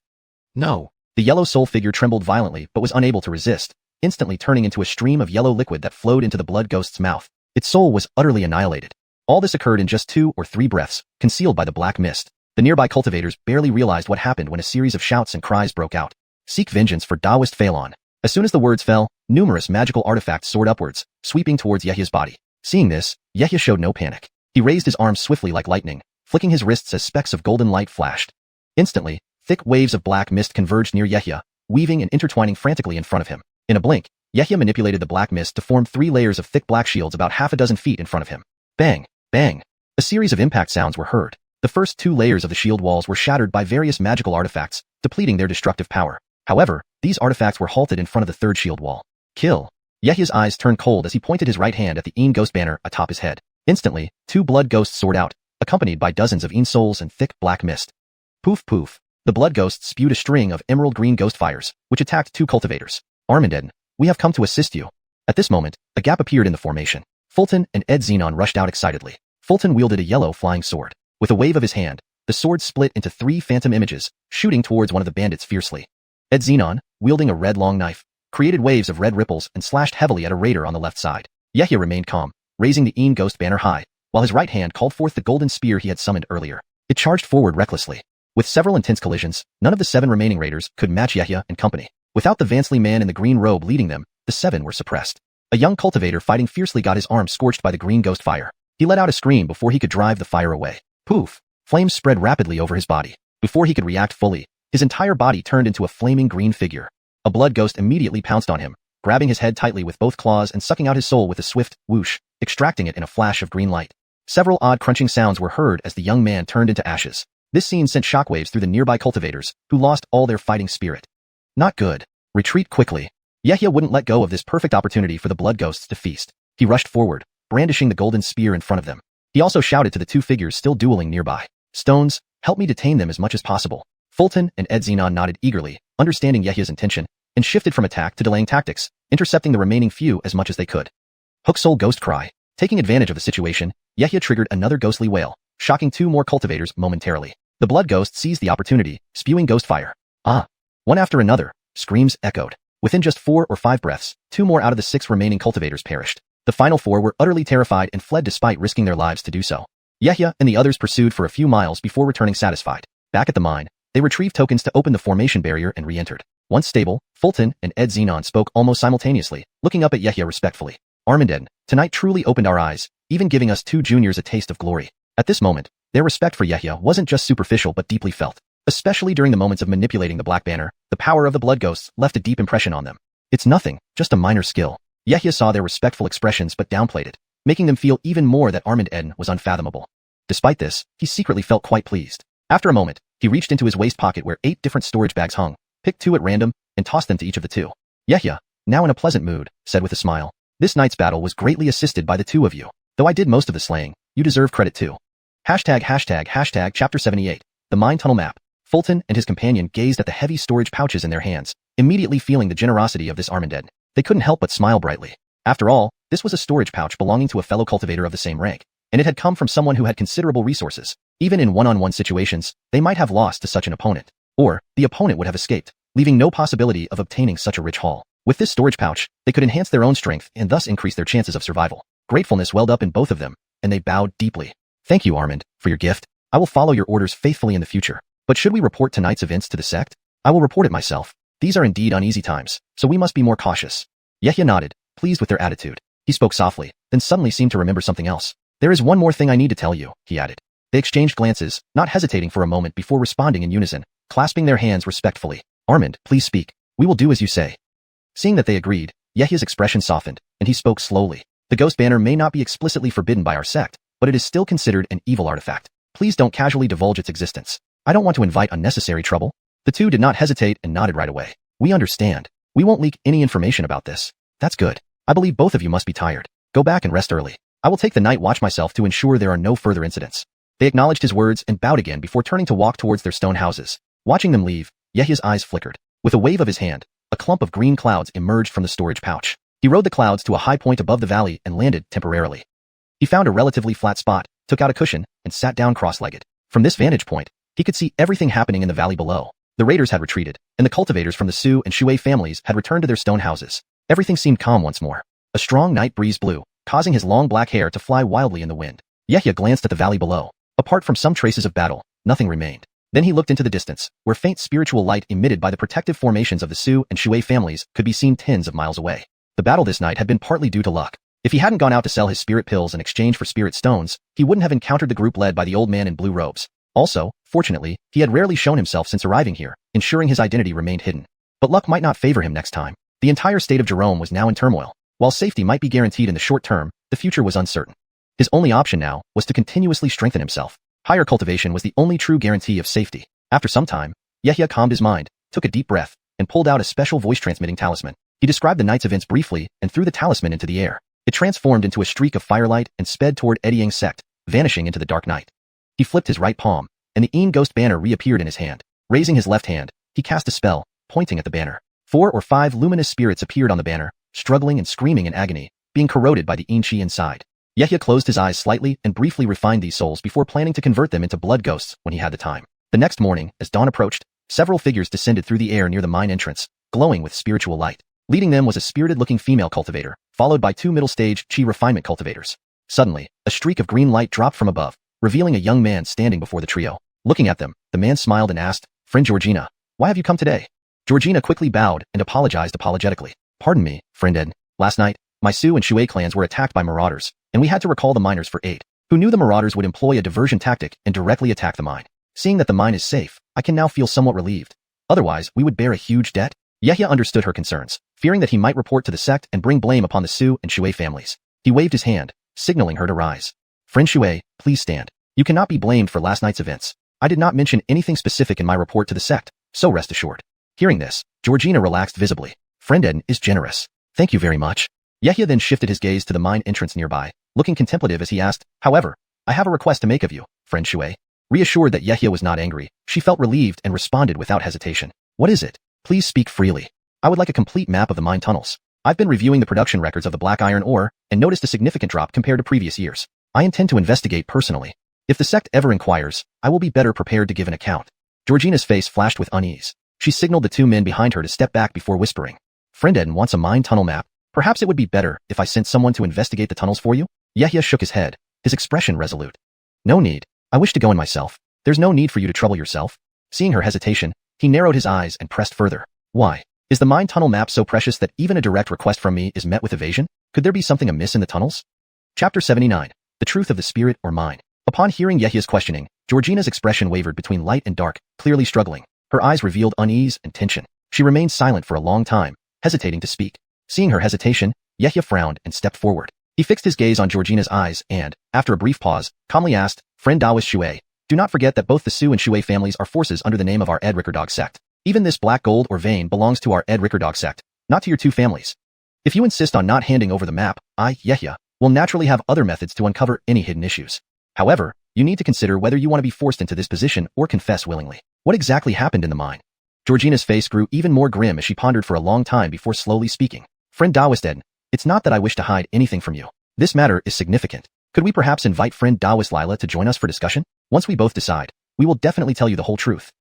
No! The yellow soul figure trembled violently but was unable to resist, instantly turning into a stream of yellow liquid that flowed into the blood ghost's mouth. Its soul was utterly annihilated. All this occurred in just 2 or 3 breaths, concealed by the black mist. The nearby cultivators barely realized what happened when a series of shouts and cries broke out. Seek vengeance for Daoist Phalon. As soon as the words fell, numerous magical artifacts soared upwards, sweeping towards Yehia's body. Seeing this, Yehia showed no panic. He raised his arms swiftly like lightning, flicking his wrists as specks of golden light flashed. Instantly, thick waves of black mist converged near Yehia, weaving and intertwining frantically in front of him. In a blink, Yehia manipulated the black mist to form 3 layers of thick black shields about half a dozen feet in front of him. Bang! Bang! A series of impact sounds were heard. The first 2 layers of the shield walls were shattered by various magical artifacts, depleting their destructive power. However, these artifacts were halted in front of the 3rd shield wall. Kill! Yehia's eyes turned cold as he pointed his right hand at the ghost banner atop his head. Instantly, 2 blood ghosts soared out, accompanied by dozens of souls and thick black mist. Poof poof! The blood ghosts spewed a string of emerald green ghost fires, which attacked 2 cultivators. Armandeden, we have come to assist you. At this moment, a gap appeared in the formation. Fulton and Ed Xenon rushed out excitedly. Fulton wielded a yellow flying sword. With a wave of his hand, the sword split into 3 phantom images, shooting towards one of the bandits fiercely. Ed Xenon, wielding a red long knife, created waves of red ripples and slashed heavily at a raider on the left side. Yehia remained calm, raising the ghost banner high, while his right hand called forth the golden spear he had summoned earlier. It charged forward recklessly. With several intense collisions, none of the 7 remaining raiders could match Yehia and company. Without the Vancely man in the green robe leading them, the 7 were suppressed. A young cultivator fighting fiercely got his arm scorched by the green ghost fire. He let out a scream before he could drive the fire away. Poof! Flames spread rapidly over his body. Before he could react fully, his entire body turned into a flaming green figure. A blood ghost immediately pounced on him, grabbing his head tightly with both claws and sucking out his soul with a swift whoosh, extracting it in a flash of green light. Several odd crunching sounds were heard as the young man turned into ashes. This scene sent shockwaves through the nearby cultivators, who lost all their fighting spirit. Not good. Retreat quickly. Yehia wouldn't let go of this perfect opportunity for the blood ghosts to feast. He rushed forward, brandishing the golden spear in front of them. He also shouted to the 2 figures still dueling nearby. Stones, help me detain them as much as possible. Fulton and Ed Xenon nodded eagerly, understanding Yehia's intention, and shifted from attack to delaying tactics, intercepting the remaining few as much as they could. Hook Soul Ghost Cry. Taking advantage of the situation, Yehia triggered another ghostly wail, shocking 2 more cultivators momentarily. The blood ghost seized the opportunity, spewing ghost fire. Ah! One after another, screams echoed. Within just 4 or 5 breaths, 2 more out of the 6 remaining cultivators perished. The final 4 were utterly terrified and fled despite risking their lives to do so. Yehia and the others pursued for a few miles before returning satisfied. Back at the mine, They retrieved tokens to open the formation barrier and re-entered. Once stable, Fulton and Ed Xenon spoke almost simultaneously, looking up at Yehia respectfully. Armand Ed, tonight truly opened our eyes, even giving us two juniors a taste of glory. At this moment, their respect for Yehia wasn't just superficial but deeply felt. Especially during the moments of manipulating the Black Banner, the power of the Blood Ghosts left a deep impression on them. It's nothing, just a minor skill. Yehia saw their respectful expressions but downplayed it, making them feel even more that Armand Ed was unfathomable. Despite this, he secretly felt quite pleased. After a moment, he reached into his waist pocket where 8 different storage bags hung, picked 2 at random, and tossed them to each of the 2. Yehia, now in a pleasant mood, said with a smile, "This night's battle was greatly assisted by the 2 of you. Though I did most of the slaying, you deserve credit too." Chapter 78. The Mine Tunnel Map. Fulton and his companion gazed at the heavy storage pouches in their hands, immediately feeling the generosity of this Armand Ed. They couldn't help but smile brightly. After all, this was a storage pouch belonging to a fellow cultivator of the same rank, and it had come from someone who had considerable resources. Even in one-on-one situations, they might have lost to such an opponent. Or, the opponent would have escaped, leaving no possibility of obtaining such a rich haul. With this storage pouch, they could enhance their own strength and thus increase their chances of survival. Gratefulness welled up in both of them, and they bowed deeply. "Thank you, Armand, for your gift. I will follow your orders faithfully in the future. But should we report tonight's events to the sect? I will report it myself. These are indeed uneasy times, so we must be more cautious." Yehia nodded, pleased with their attitude. He spoke softly, then suddenly seemed to remember something else. "There is one more thing I need to tell you," he added. They exchanged glances, not hesitating for a moment before responding in unison, clasping their hands respectfully. "Armand, please speak. We will do as you say." Seeing that they agreed, Yehia's expression softened, and he spoke slowly. "The Ghost Banner may not be explicitly forbidden by our sect, but it is still considered an evil artifact. Please don't casually divulge its existence. I don't want to invite unnecessary trouble." The 2 did not hesitate and nodded right away. "We understand. We won't leak any information about this." "That's good. I believe both of you must be tired. Go back and rest early. I will take the night watch myself to ensure there are no further incidents." They acknowledged his words and bowed again before turning to walk towards their stone houses. Watching them leave, Yehia's eyes flickered. With a wave of his hand, a clump of green clouds emerged from the storage pouch. He rode the clouds to a high point above the valley and landed temporarily. He found a relatively flat spot, took out a cushion, and sat down cross-legged. From this vantage point, he could see everything happening in the valley below. The raiders had retreated, and the cultivators from the Xiu and Shui families had returned to their stone houses. Everything seemed calm once more. A strong night breeze blew, causing his long black hair to fly wildly in the wind. Yehia glanced at the valley below. Apart from some traces of battle, nothing remained. Then he looked into the distance, where faint spiritual light emitted by the protective formations of the Xiu and Shui families could be seen tens of miles away. The battle this night had been partly due to luck. If he hadn't gone out to sell his spirit pills in exchange for spirit stones, he wouldn't have encountered the group led by the old man in blue robes. Also, fortunately, he had rarely shown himself since arriving here, ensuring his identity remained hidden. But luck might not favor him next time. The entire state of Jerome was now in turmoil. While safety might be guaranteed in the short term, the future was uncertain. His only option now was to continuously strengthen himself. Higher cultivation was the only true guarantee of safety. After some time, Yehia calmed his mind, took a deep breath, and pulled out a special voice-transmitting talisman. He described the night's events briefly and threw the talisman into the air. It transformed into a streak of firelight and sped toward Ediang's sect, vanishing into the dark night. He flipped his right palm, and the Een Ghost banner reappeared in his hand. Raising his left hand, he cast a spell, pointing at the banner. 4 or 5 luminous spirits appeared on the banner, struggling and screaming in agony, being corroded by the Een Chi inside. Yehia closed his eyes slightly and briefly refined these souls before planning to convert them into blood ghosts when he had the time. The next morning, as dawn approached, several figures descended through the air near the mine entrance, glowing with spiritual light. Leading them was a spirited-looking female cultivator, followed by 2 middle-stage Chi refinement cultivators. Suddenly, a streak of green light dropped from above, revealing a young man standing before the trio. Looking at them, the man smiled and asked, "Friend Georgina, why have you come today?" Georgina quickly bowed and apologized apologetically. "Pardon me, friend Ed. Last night, my Xiu and Shui clans were attacked by marauders, and we had to recall the miners for aid. Who knew the marauders would employ a diversion tactic and directly attack the mine? Seeing that the mine is safe, I can now feel somewhat relieved. Otherwise, we would bear a huge debt." Yehia understood her concerns, fearing that he might report to the sect and bring blame upon the Xiu and Shui families. He waved his hand, signaling her to rise. "Friend Shui, please stand. You cannot be blamed for last night's events. I did not mention anything specific in my report to the sect, so rest assured." Hearing this, Georgina relaxed visibly. "Friend Ed is generous. Thank you very much." Yehia then shifted his gaze to the mine entrance nearby, looking contemplative as he asked, "However, I have a request to make of you, friend Shui." Reassured that Yehia was not angry, she felt relieved and responded without hesitation. "What is it? Please speak freely. I would like a complete map of the mine tunnels. I've been reviewing the production records of the black iron ore and noticed a significant drop compared to previous years. I intend to investigate personally. If the sect ever inquires, I will be better prepared to give an account." Georgina's face flashed with unease. She signaled the 2 men behind her to step back before whispering, "Friend Ed wants a mine tunnel map. Perhaps it would be better if I sent someone to investigate the tunnels for you?" Yehia shook his head, his expression resolute. "No need. I wish to go in myself. There's no need for you to trouble yourself." Seeing her hesitation, he narrowed his eyes and pressed further. Why? Is the mine tunnel map so precious that even a direct request from me is met with evasion? Could there be something amiss in the tunnels? Chapter 79. The Truth of the Spirit or Mine. Upon hearing Yehia's questioning, Georgina's expression wavered between light and dark, clearly struggling. Her eyes revealed unease and tension. She remained silent for a long time, hesitating to speak. Seeing her hesitation, Yehia frowned and stepped forward. He fixed his gaze on Georgina's eyes and, after a brief pause, calmly asked, "Friend Taoist Xue, do not forget that both the Su and Xue families are forces under the name of our Ed Rickerdog sect. Even this black gold or vein belongs to our Ed Rickerdog sect, not to your two families. If you insist on not handing over the map, I, Yehia, will naturally have other methods to uncover any hidden issues. However, you need to consider whether you want to be forced into this position or confess willingly. What exactly happened in the mine?" Georgina's face grew even more grim as she pondered for a long time before slowly speaking. "Friend Taoist Ed, it's not that I wish to hide anything from you. This matter is significant. Could we perhaps invite friend Taoist Lila to join us for discussion? Once we both decide, we will definitely tell you the whole truth."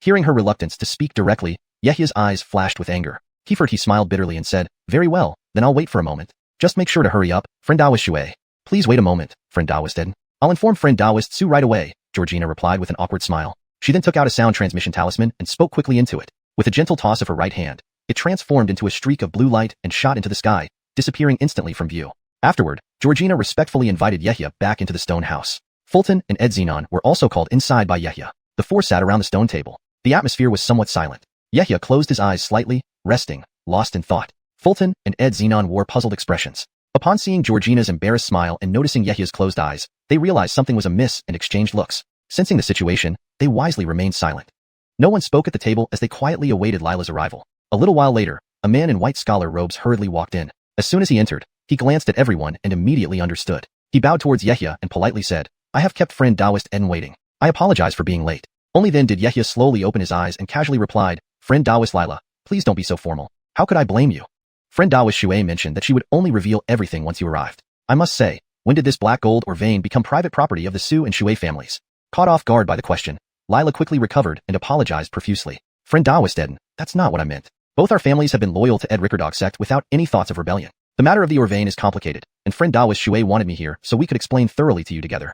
Hearing her reluctance to speak directly, Yehia's eyes flashed with anger. He smiled bitterly and said, "Very well, then I'll wait for a moment. Just make sure to hurry up, friend Taoist Xue." "Please wait a moment, friend Taoist Ed. I'll inform friend Taoist Su right away," Georgina replied with an awkward smile. She then took out a sound transmission talisman and spoke quickly into it. With a gentle toss of her right hand, it transformed into a streak of blue light and shot into the sky, disappearing instantly from view. Afterward, Georgina respectfully invited Yehia back into the stone house. Fulton and Ed Xenon were also called inside by Yehia. The four sat around the stone table. The atmosphere was somewhat silent. Yehia closed his eyes slightly, resting, lost in thought. Fulton and Ed Xenon wore puzzled expressions. Upon seeing Georgina's embarrassed smile and noticing Yehia's closed eyes, they realized something was amiss and exchanged looks. Sensing the situation, they wisely remained silent. No one spoke at the table as they quietly awaited Lila's arrival. A little while later, a man in white scholar robes hurriedly walked in. As soon as he entered, he glanced at everyone and immediately understood. He bowed towards Yehia and politely said, "I have kept friend Taoist Ed waiting. I apologize for being late." Only then did Yehia slowly open his eyes and casually replied, "Friend Taoist Lila, please don't be so formal. How could I blame you? Friend Taoist Xue mentioned that she would only reveal everything once you arrived. I must say, when did this black gold or vein become private property of the Su and Xue families?" Caught off guard by the question, Lila quickly recovered and apologized profusely. "Friend Taoist Ed, that's not what I meant. Both our families have been loyal to Ed Rickerdog sect without any thoughts of rebellion. The matter of the Orvain is complicated, and friend Taoist Xue wanted me here so we could explain thoroughly to you together."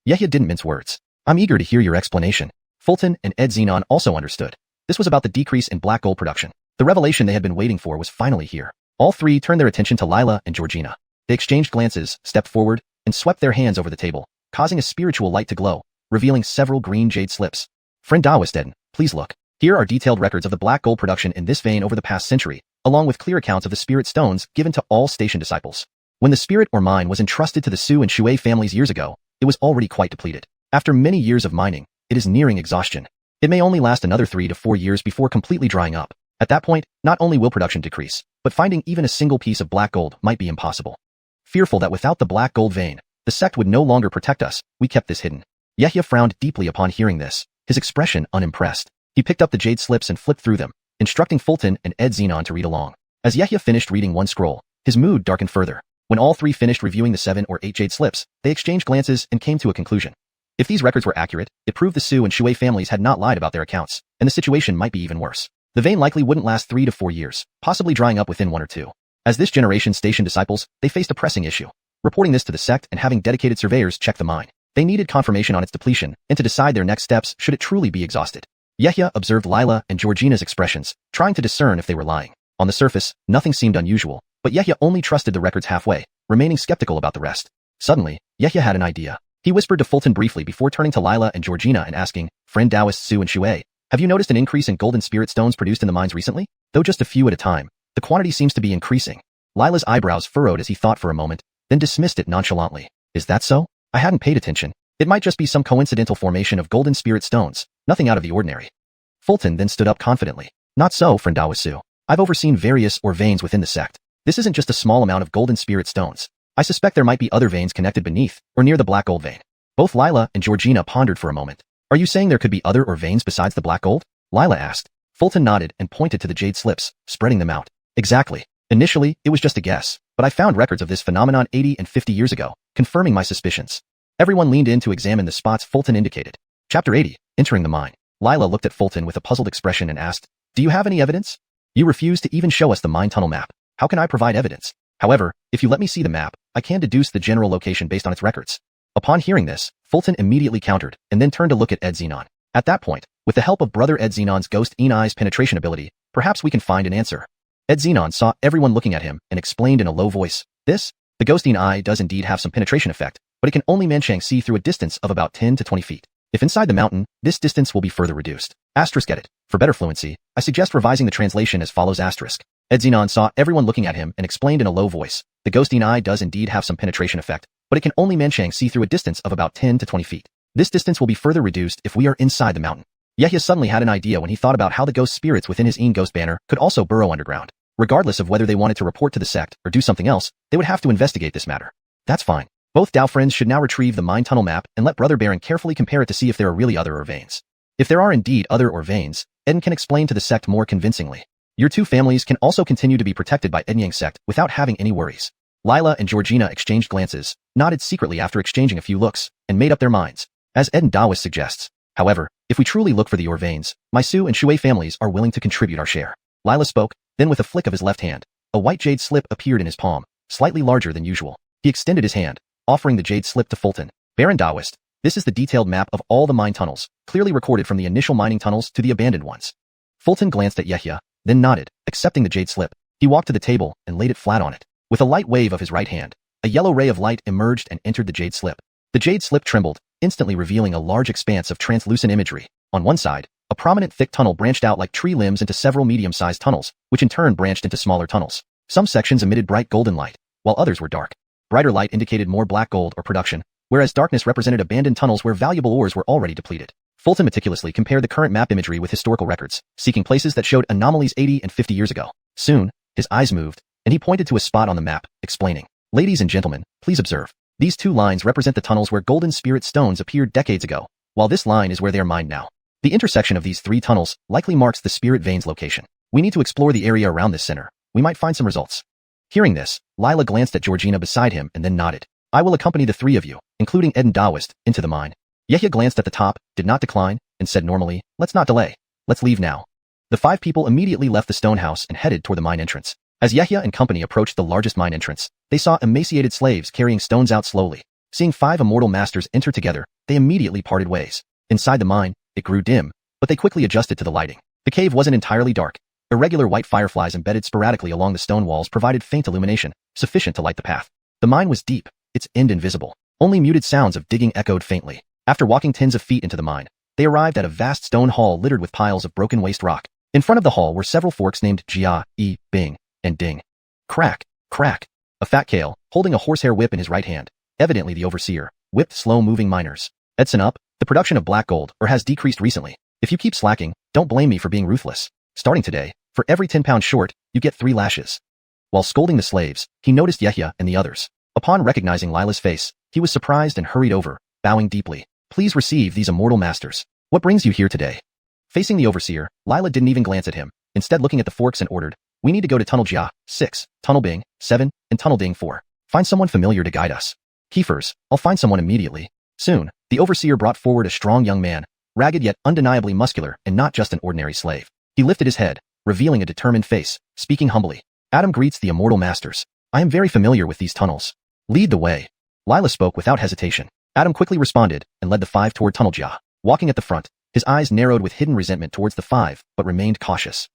Yehia didn't mince words. "I'm eager to hear your explanation." Fulton and Ed Xenon also understood. This was about the decrease in black gold production. The revelation they had been waiting for was finally here. All three turned their attention to Lila and Georgina. They exchanged glances, stepped forward, and swept their hands over the table, causing a spiritual light to glow, revealing several green jade slips. "Friend Taoist Ed, please look. Here are detailed records of the black gold production in this vein over the past century, along with clear accounts of the spirit stones given to all station disciples. When the spirit or mine was entrusted to the Su and Xue families years ago, it was already quite depleted. After many years of mining, it is nearing exhaustion. It may only last another 3 to 4 years before completely drying up. At that point, not only will production decrease, but finding even a single piece of black gold might be impossible. Fearful that without the black gold vein, the sect would no longer protect us, we kept this hidden." Yehia frowned deeply upon hearing this, his expression unimpressed. He picked up the jade slips and flipped through them, instructing Fulton and Ed Xenon to read along. As Yehia finished reading one scroll, his mood darkened further. When all three finished reviewing the 7 or 8 jade slips, they exchanged glances and came to a conclusion. If these records were accurate, it proved the Su and Xue families had not lied about their accounts, and the situation might be even worse. The vein likely wouldn't last 3 to 4 years, possibly drying up within 1 or 2. As this generation's station disciples, they faced a pressing issue. Reporting this to the sect and having dedicated surveyors check the mine. They needed confirmation on its depletion and to decide their next steps should it truly be exhausted. Yehia observed Lila and Georgina's expressions, trying to discern if they were lying. On the surface, nothing seemed unusual, but Yehia only trusted the records halfway, remaining skeptical about the rest. Suddenly, Yehia had an idea. He whispered to Fulton briefly before turning to Lila and Georgina and asking, "Friend Taoist Su and Xue, have you noticed an increase in golden spirit stones produced in the mines recently? Though just a few at a time, the quantity seems to be increasing." Lila's eyebrows furrowed as he thought for a moment, then dismissed it nonchalantly. "Is that so? I hadn't paid attention. It might just be some coincidental formation of golden spirit stones, nothing out of the ordinary." Fulton then stood up confidently. "Not so, friend Taoist Su. I've overseen various or veins within the sect. This isn't just a small amount of golden spirit stones. I suspect there might be other veins connected beneath or near the black gold vein." Both Lila and Georgina pondered for a moment. "Are you saying there could be other or veins besides the black gold?" Lila asked. Fulton nodded and pointed to the jade slips, spreading them out. "Exactly. Initially, it was just a guess, but I found records of this phenomenon 80 and 50 years ago, confirming my suspicions." Everyone leaned in to examine the spots Fulton indicated. Chapter 80, Entering the Mine. Lila looked at Fulton with a puzzled expression and asked, "Do you have any evidence? You refuse to even show us the mine tunnel map. How can I provide evidence? However, if you let me see the map, I can deduce the general location based on its records." Upon hearing this, Fulton immediately countered and then turned to look at Ed Xenon. At that point, With the help of brother Ed Xenon's ghost eye's penetration ability, perhaps we can find an answer. Ed Xenon saw everyone looking at him and explained in a low voice, the ghost eye does indeed have some penetration effect, but it can only Manchang see through a distance of about 10 to 20 feet. If inside the mountain, this distance will be further reduced. Asterisk edit. For better fluency, I suggest revising the translation as follows asterisk. Ed Xenon saw everyone looking at him and explained in a low voice, the ghost eye does indeed have some penetration effect, but it can only Manchang see through a distance of about 10 to 20 feet. This distance will be further reduced if we are inside the mountain. Yehia suddenly had an idea when he thought about how the ghost spirits within his ghost banner could also burrow underground. Regardless of whether they wanted to report to the sect or do something else, they would have to investigate this matter. That's fine. Both Dao friends should now retrieve the mine tunnel map and let Brother Baron carefully compare it to see if there are really other or veins. If there are indeed other or veins, Eden can explain to the sect more convincingly. Your two families can also continue to be protected by Edenyang sect without having any worries. Lila and Georgina exchanged glances, nodded secretly after exchanging a few looks, and made up their minds. As Eden Daoist suggests. However, if we truly look for the veins, my Su and Shui families are willing to contribute our share. Lila spoke, then with a flick of his left hand, a white jade slip appeared in his palm, slightly larger than usual. He extended his hand, offering the jade slip to Fulton. Baron Daoist, this is the detailed map of all the mine tunnels, clearly recorded from the initial mining tunnels to the abandoned ones. Fulton glanced at Yehia, then nodded, accepting the jade slip. He walked to the table and laid it flat on it. With a light wave of his right hand, a yellow ray of light emerged and entered the jade slip. The jade slip trembled, instantly revealing a large expanse of translucent imagery. On one side, a prominent thick tunnel branched out like tree limbs into several medium-sized tunnels, which in turn branched into smaller tunnels. Some sections emitted bright golden light, while others were dark. Brighter light indicated more black gold or production, whereas darkness represented abandoned tunnels where valuable ores were already depleted. Fulton meticulously compared the current map imagery with historical records, seeking places that showed anomalies 80 and 50 years ago. Soon, his eyes moved, and he pointed to a spot on the map, explaining, ladies and gentlemen, please observe. These two lines represent the tunnels where golden spirit stones appeared decades ago, while this line is where they are mined now. The intersection of these three tunnels likely marks the spirit veins location. We need to explore the area around this center. We might find some results. Hearing this, Lila glanced at Georgina beside him and then nodded. I will accompany the three of you, including Eden Daoist, into the mine. Yehia glanced at the top, did not decline, and said normally, let's not delay. Let's leave now. The five people immediately left the stone house and headed toward the mine entrance. As Yehia and company approached the largest mine entrance, they saw emaciated slaves carrying stones out slowly. Seeing five immortal masters enter together, they immediately parted ways. Inside the mine, it grew dim, but they quickly adjusted to the lighting. The cave wasn't entirely dark. Irregular white fireflies embedded sporadically along the stone walls provided faint illumination, sufficient to light the path. The mine was deep, its end invisible. Only muted sounds of digging echoed faintly. After walking tens of feet into the mine, they arrived at a vast stone hall littered with piles of broken waste rock. In front of the hall were several forks named Jia, Yi, Bing, and Ding. Crack, crack. A fat Kale, holding a horsehair whip in his right hand, evidently the overseer, whipped slow-moving miners. Edson up, the production of black gold has decreased recently. If you keep slacking, don't blame me for being ruthless. Starting today, for every 10 pounds short, you get 3 lashes. While scolding the slaves, he noticed Yehia and the others. Upon recognizing Lila's face, he was surprised and hurried over, bowing deeply. Please receive these immortal masters. What brings you here today? Facing the overseer, Lila didn't even glance at him, instead looking at the forks and ordered, we need to go to Tunnel Jia, 6, Tunnel Bing, 7, and Tunnel Ding, 4. Find someone familiar to guide us. Keepers, I'll find someone immediately. Soon, the overseer brought forward a strong young man, ragged yet undeniably muscular and not just an ordinary slave. He lifted his head, revealing a determined face, speaking humbly. Adam greets the immortal masters. I am very familiar with these tunnels. Lead the way. Lila spoke without hesitation. Adam quickly responded and led the 5 toward Tunnel Jia. Walking at the front, his eyes narrowed with hidden resentment towards the 5, but remained cautious.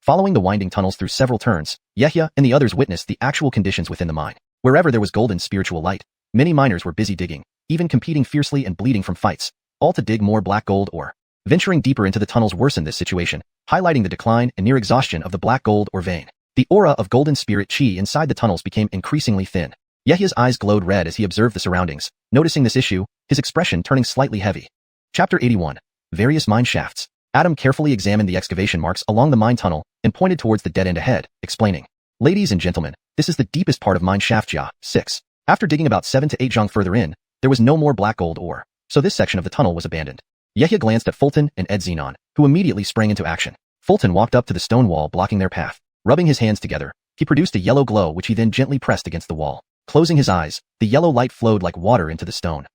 Following the winding tunnels through several turns, Yehia and the others witnessed the actual conditions within the mine. Wherever there was golden spiritual light, many miners were busy digging, even competing fiercely and bleeding from fights, all to dig more black gold ore. Venturing deeper into the tunnels worsened this situation, highlighting the decline and near exhaustion of the black gold ore vein. The aura of golden spirit chi inside the tunnels became increasingly thin. Yehia's eyes glowed red as he observed the surroundings. Noticing this issue, his expression turning slightly heavy. Chapter 81. Various mine shafts. Adam carefully examined the excavation marks along the mine tunnel and pointed towards the dead end ahead, explaining, ladies and gentlemen, this is the deepest part of mine shaft Jia, 6. After digging about 7 to 8 zhang further in, there was no more black gold ore, so this section of the tunnel was abandoned. Yehia glanced at Fulton and Ed Xenon, who immediately sprang into action. Fulton walked up to the stone wall blocking their path. Rubbing his hands together, he produced a yellow glow which he then gently pressed against the wall. Closing his eyes, the yellow light flowed like water into the stone.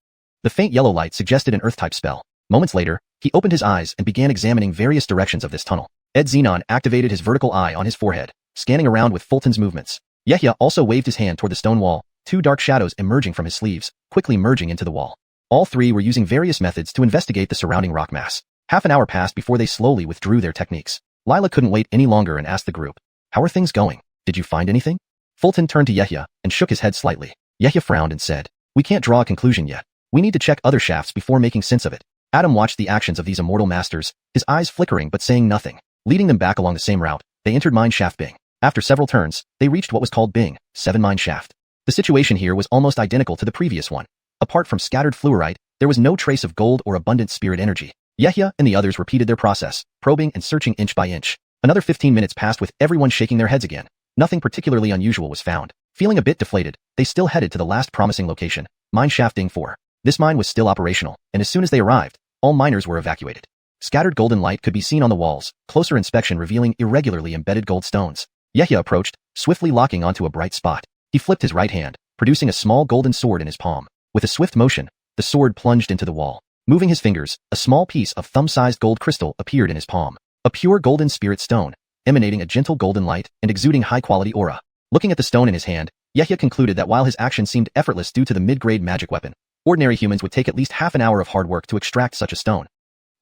The faint yellow light suggested an earth-type spell. Moments later, he opened his eyes and began examining various directions of this tunnel. Ed Xenon activated his vertical eye on his forehead, scanning around with Fulton's movements. Yehia also waved his hand toward the stone wall, 2 dark shadows emerging from his sleeves, quickly merging into the wall. All 3 were using various methods to investigate the surrounding rock mass. Half an hour passed before they slowly withdrew their techniques. Lila couldn't wait any longer and asked the group, "How are things going? Did you find anything?" Fulton turned to Yehia and shook his head slightly. Yehia frowned and said, "We can't draw a conclusion yet. We need to check other shafts before making sense of it." Adam watched the actions of these immortal masters, his eyes flickering but saying nothing. Leading them back along the same route, they entered mine shaft Bing. After several turns, they reached what was called Bing 7 mine shaft. The situation here was almost identical to the previous one. Apart from scattered fluorite, there was no trace of gold or abundant spirit energy. Yehia and the others repeated their process, probing and searching inch by inch. Another 15 minutes passed with everyone shaking their heads again. Nothing particularly unusual was found. Feeling a bit deflated, they still headed to the last promising location, mine shaft Ding 4. This mine was still operational, and as soon as they arrived, all miners were evacuated. Scattered golden light could be seen on the walls, closer inspection revealing irregularly embedded gold stones. Yehia approached, swiftly locking onto a bright spot. He flipped his right hand, producing a small golden sword in his palm. With a swift motion, the sword plunged into the wall. Moving his fingers, a small piece of thumb-sized gold crystal appeared in his palm. A pure golden spirit stone, emanating a gentle golden light and exuding high-quality aura. Looking at the stone in his hand, Yehia concluded that while his action seemed effortless due to the mid-grade magic weapon, ordinary humans would take at least half an hour of hard work to extract such a stone.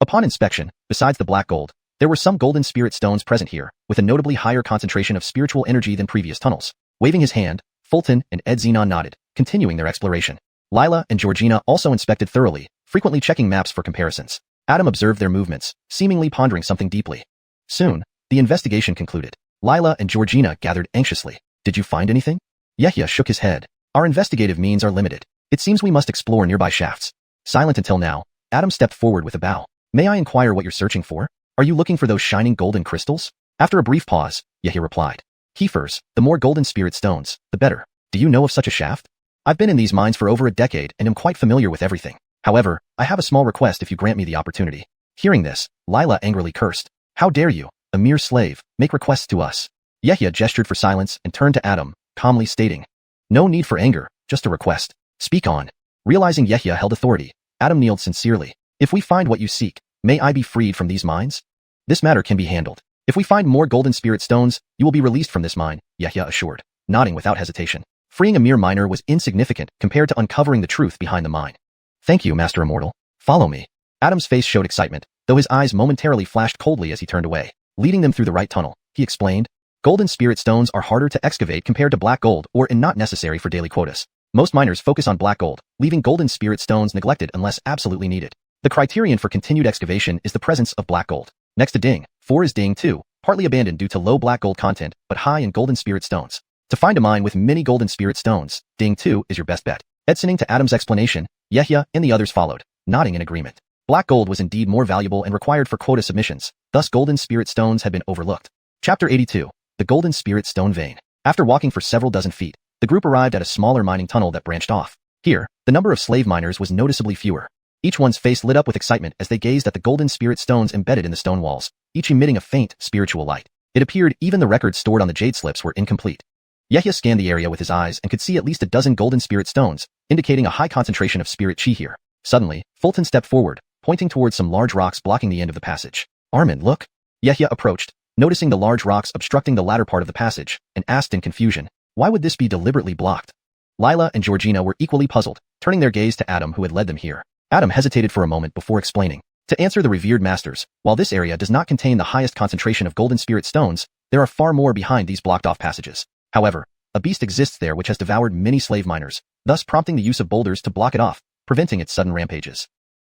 Upon inspection, besides the black gold, there were some golden spirit stones present here, with a notably higher concentration of spiritual energy than previous tunnels. Waving his hand, Fulton and Ed Xenon nodded, continuing their exploration. Lila and Georgina also inspected thoroughly, frequently checking maps for comparisons. Adam observed their movements, seemingly pondering something deeply. Soon, the investigation concluded. Lila and Georgina gathered anxiously. "Did you find anything?" Yehia shook his head. "Our investigative means are limited. It seems we must explore nearby shafts." Silent until now, Adam stepped forward with a bow. "May I inquire what you're searching for? Are you looking for those shining golden crystals?" After a brief pause, Yehia replied. "Keepers, the more golden spirit stones, the better. Do you know of such a shaft? I've been in these mines for over a decade and am quite familiar with everything. However, I have a small request if you grant me the opportunity." Hearing this, Lila angrily cursed. "How dare you, a mere slave, make requests to us?" Yehia gestured for silence and turned to Adam, calmly stating, "No need for anger, just a request. Speak on." Realizing Yehia held authority, Adam kneeled sincerely. "If we find what you seek, may I be freed from these mines? This matter can be handled. If we find more golden spirit stones, you will be released from this mine," Yehia assured, nodding without hesitation. Freeing a mere miner was insignificant compared to uncovering the truth behind the mine. "Thank you, Master Immortal. Follow me." Adam's face showed excitement, though his eyes momentarily flashed coldly as he turned away. Leading them through the right tunnel, he explained, "Golden spirit stones are harder to excavate compared to black gold and not necessary for daily quotas. Most miners focus on black gold, leaving golden spirit stones neglected unless absolutely needed. The criterion for continued excavation is the presence of black gold. Next to Ding 4 is Ding 2, partly abandoned due to low black gold content, but high in golden spirit stones. To find a mine with many golden spirit stones, Ding 2 is your best bet." Listening to Adam's explanation, Yehia and the others followed, nodding in agreement. Black gold was indeed more valuable and required for quota submissions, thus golden spirit stones had been overlooked. Chapter 82, The Golden Spirit Stone Vein. After walking for several dozen feet, the group arrived at a smaller mining tunnel that branched off. Here, the number of slave miners was noticeably fewer. Each one's face lit up with excitement as they gazed at the golden spirit stones embedded in the stone walls, each emitting a faint, spiritual light. It appeared even the records stored on the jade slips were incomplete. Yehia scanned the area with his eyes and could see at least a dozen golden spirit stones, indicating a high concentration of spirit chi here. Suddenly, Fulton stepped forward, pointing towards some large rocks blocking the end of the passage. "Armin, look." Yehia approached, noticing the large rocks obstructing the latter part of the passage, and asked in confusion, "Why would this be deliberately blocked?" Lila and Georgina were equally puzzled, turning their gaze to Adam who had led them here. Adam hesitated for a moment before explaining. "To answer the revered masters, while this area does not contain the highest concentration of golden spirit stones, there are far more behind these blocked-off passages. However, a beast exists there which has devoured many slave miners, thus prompting the use of boulders to block it off, preventing its sudden rampages."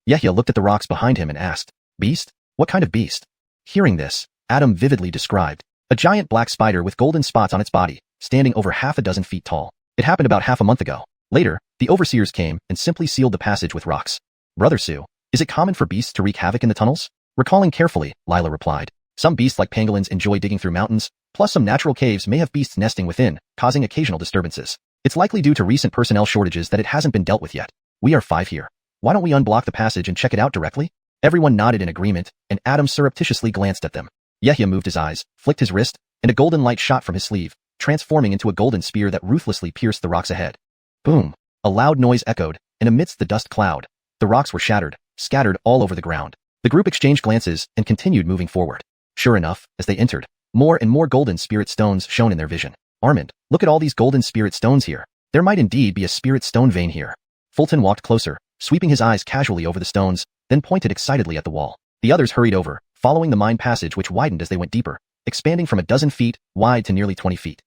Yehia looked at the rocks behind him and asked, "Beast? What kind of beast?" Hearing this, Adam vividly described, "A giant black spider with golden spots on its body, standing over half a dozen feet tall. It happened about half a month ago. Later, the overseers came and simply sealed the passage with rocks." "Brother Sue, is it common for beasts to wreak havoc in the tunnels?" Recalling carefully, Lila replied, "Some beasts like pangolins enjoy digging through mountains, plus some natural caves may have beasts nesting within, causing occasional disturbances. It's likely due to recent personnel shortages that it hasn't been dealt with yet. We are 5 here. Why don't we unblock the passage and check it out directly?" Everyone nodded in agreement, and Adam surreptitiously glanced at them. Yehia moved his eyes, flicked his wrist, and a golden light shot from his sleeve, transforming into a golden spear that ruthlessly pierced the rocks ahead. Boom! A loud noise echoed, and amidst the dust cloud, the rocks were shattered, scattered all over the ground. The group exchanged glances and continued moving forward. Sure enough, as they entered, more and more golden spirit stones shone in their vision. "Armand, look at all these golden spirit stones here. There might indeed be a spirit stone vein here." Fulton walked closer, sweeping his eyes casually over the stones, then pointed excitedly at the wall. The others hurried over, following the mine passage which widened as they went deeper, expanding from a dozen feet wide to nearly 20 feet.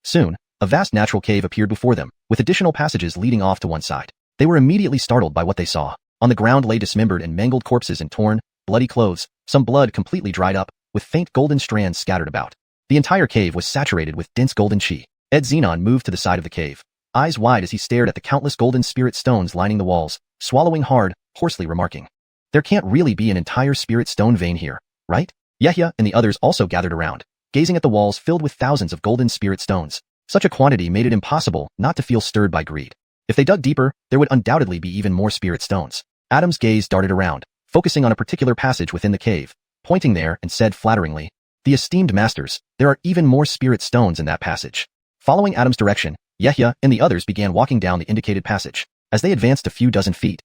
Soon, a vast natural cave appeared before them, with additional passages leading off to one side. They were immediately startled by what they saw. On the ground lay dismembered and mangled corpses in torn, bloody clothes, some blood completely dried up, with faint golden strands scattered about. The entire cave was saturated with dense golden chi. Ed Xenon moved to the side of the cave, eyes wide as he stared at the countless golden spirit stones lining the walls, swallowing hard, hoarsely remarking, "There can't really be an entire spirit stone vein here, right?" Yehia and the others also gathered around, gazing at the walls filled with thousands of golden spirit stones. Such a quantity made it impossible not to feel stirred by greed. If they dug deeper, there would undoubtedly be even more spirit stones. Adam's gaze darted around, focusing on a particular passage within the cave, pointing there and said flatteringly, "The esteemed masters, there are even more spirit stones in that passage." Following Adam's direction, Yehia and the others began walking down the indicated passage. As they advanced a few dozen feet,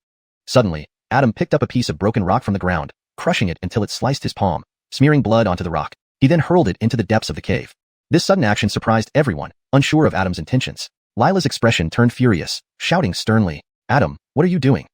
suddenly, Adam picked up a piece of broken rock from the ground, crushing it until it sliced his palm, smearing blood onto the rock. He then hurled it into the depths of the cave. This sudden action surprised everyone, unsure of Adam's intentions. Lila's expression turned furious, shouting sternly, "Adam, what are you doing?"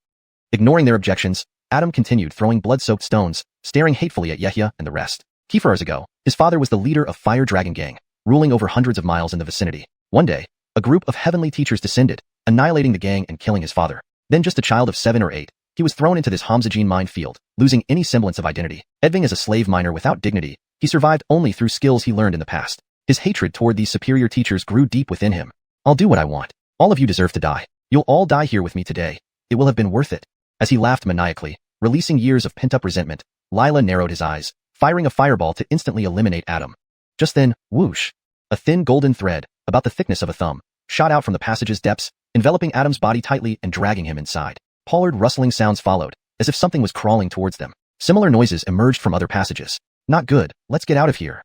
Ignoring their objections, Adam continued throwing blood-soaked stones, staring hatefully at Yehia and the rest. Kefars ago, his father was the leader of Fire Dragon Gang, ruling over hundreds of miles in the vicinity. One day, a group of heavenly teachers descended, annihilating the gang and killing his father. Then just a child of 7 or 8, he was thrown into this Hamzajin minefield, losing any semblance of identity. Edving as a slave miner without dignity, he survived only through skills he learned in the past. His hatred toward these superior teachers grew deep within him. "I'll do what I want. All of you deserve to die. You'll all die here with me today. It will have been worth it." As he laughed maniacally, releasing years of pent-up resentment, Lila narrowed his eyes, firing a fireball to instantly eliminate Adam. Just then, whoosh! A thin golden thread, about the thickness of a thumb, shot out from the passage's depths, enveloping Adam's body tightly and dragging him inside. Pollard rustling sounds followed, as if something was crawling towards them. Similar noises emerged from other passages. "Not good, let's get out of here."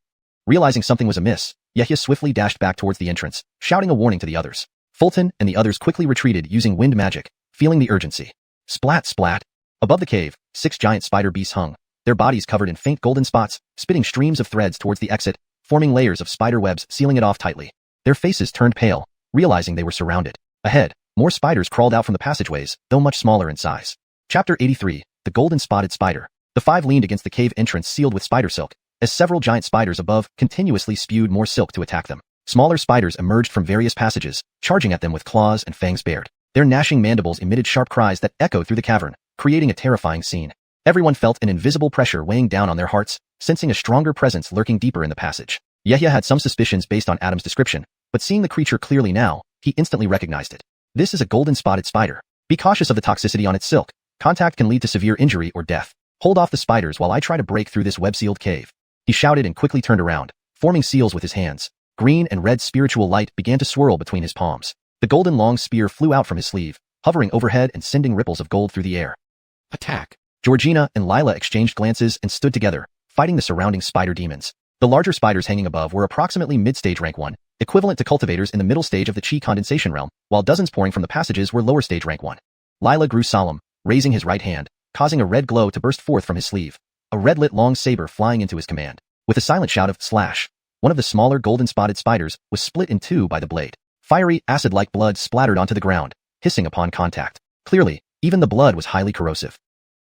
Realizing something was amiss, Yehia swiftly dashed back towards the entrance, shouting a warning to the others. Fulton and the others quickly retreated using wind magic, feeling the urgency. Splat, splat. Above the cave, 6 giant spider beasts hung, their bodies covered in faint golden spots, spitting streams of threads towards the exit, forming layers of spider webs sealing it off tightly. Their faces turned pale, realizing they were surrounded. Ahead, more spiders crawled out from the passageways, though much smaller in size. Chapter 83, The Golden Spotted Spider. The 5 leaned against the cave entrance sealed with spider silk, as several giant spiders above continuously spewed more silk to attack them. Smaller spiders emerged from various passages, charging at them with claws and fangs bared. Their gnashing mandibles emitted sharp cries that echoed through the cavern, creating a terrifying scene. Everyone felt an invisible pressure weighing down on their hearts, sensing a stronger presence lurking deeper in the passage. Yehia had some suspicions based on Adam's description, but seeing the creature clearly now, he instantly recognized it. This is a golden spotted spider. Be cautious of the toxicity on its silk. Contact can lead to severe injury or death. Hold off the spiders while I try to break through this web-sealed cave. He shouted and quickly turned around, forming seals with his hands. Green and red spiritual light began to swirl between his palms. The golden long spear flew out from his sleeve, hovering overhead and sending ripples of gold through the air. Attack! Georgina and Lila exchanged glances and stood together, fighting the surrounding spider demons. The larger spiders hanging above were approximately mid-stage rank 1, equivalent to cultivators in the middle stage of the chi condensation realm, while dozens pouring from the passages were lower stage rank 1. Lila grew solemn, raising his right hand, causing a red glow to burst forth from his sleeve, a red-lit long saber flying into his command. With a silent shout of slash, one of the smaller golden-spotted spiders was split in 2 by the blade. Fiery, acid-like blood splattered onto the ground, hissing upon contact. Clearly, even the blood was highly corrosive.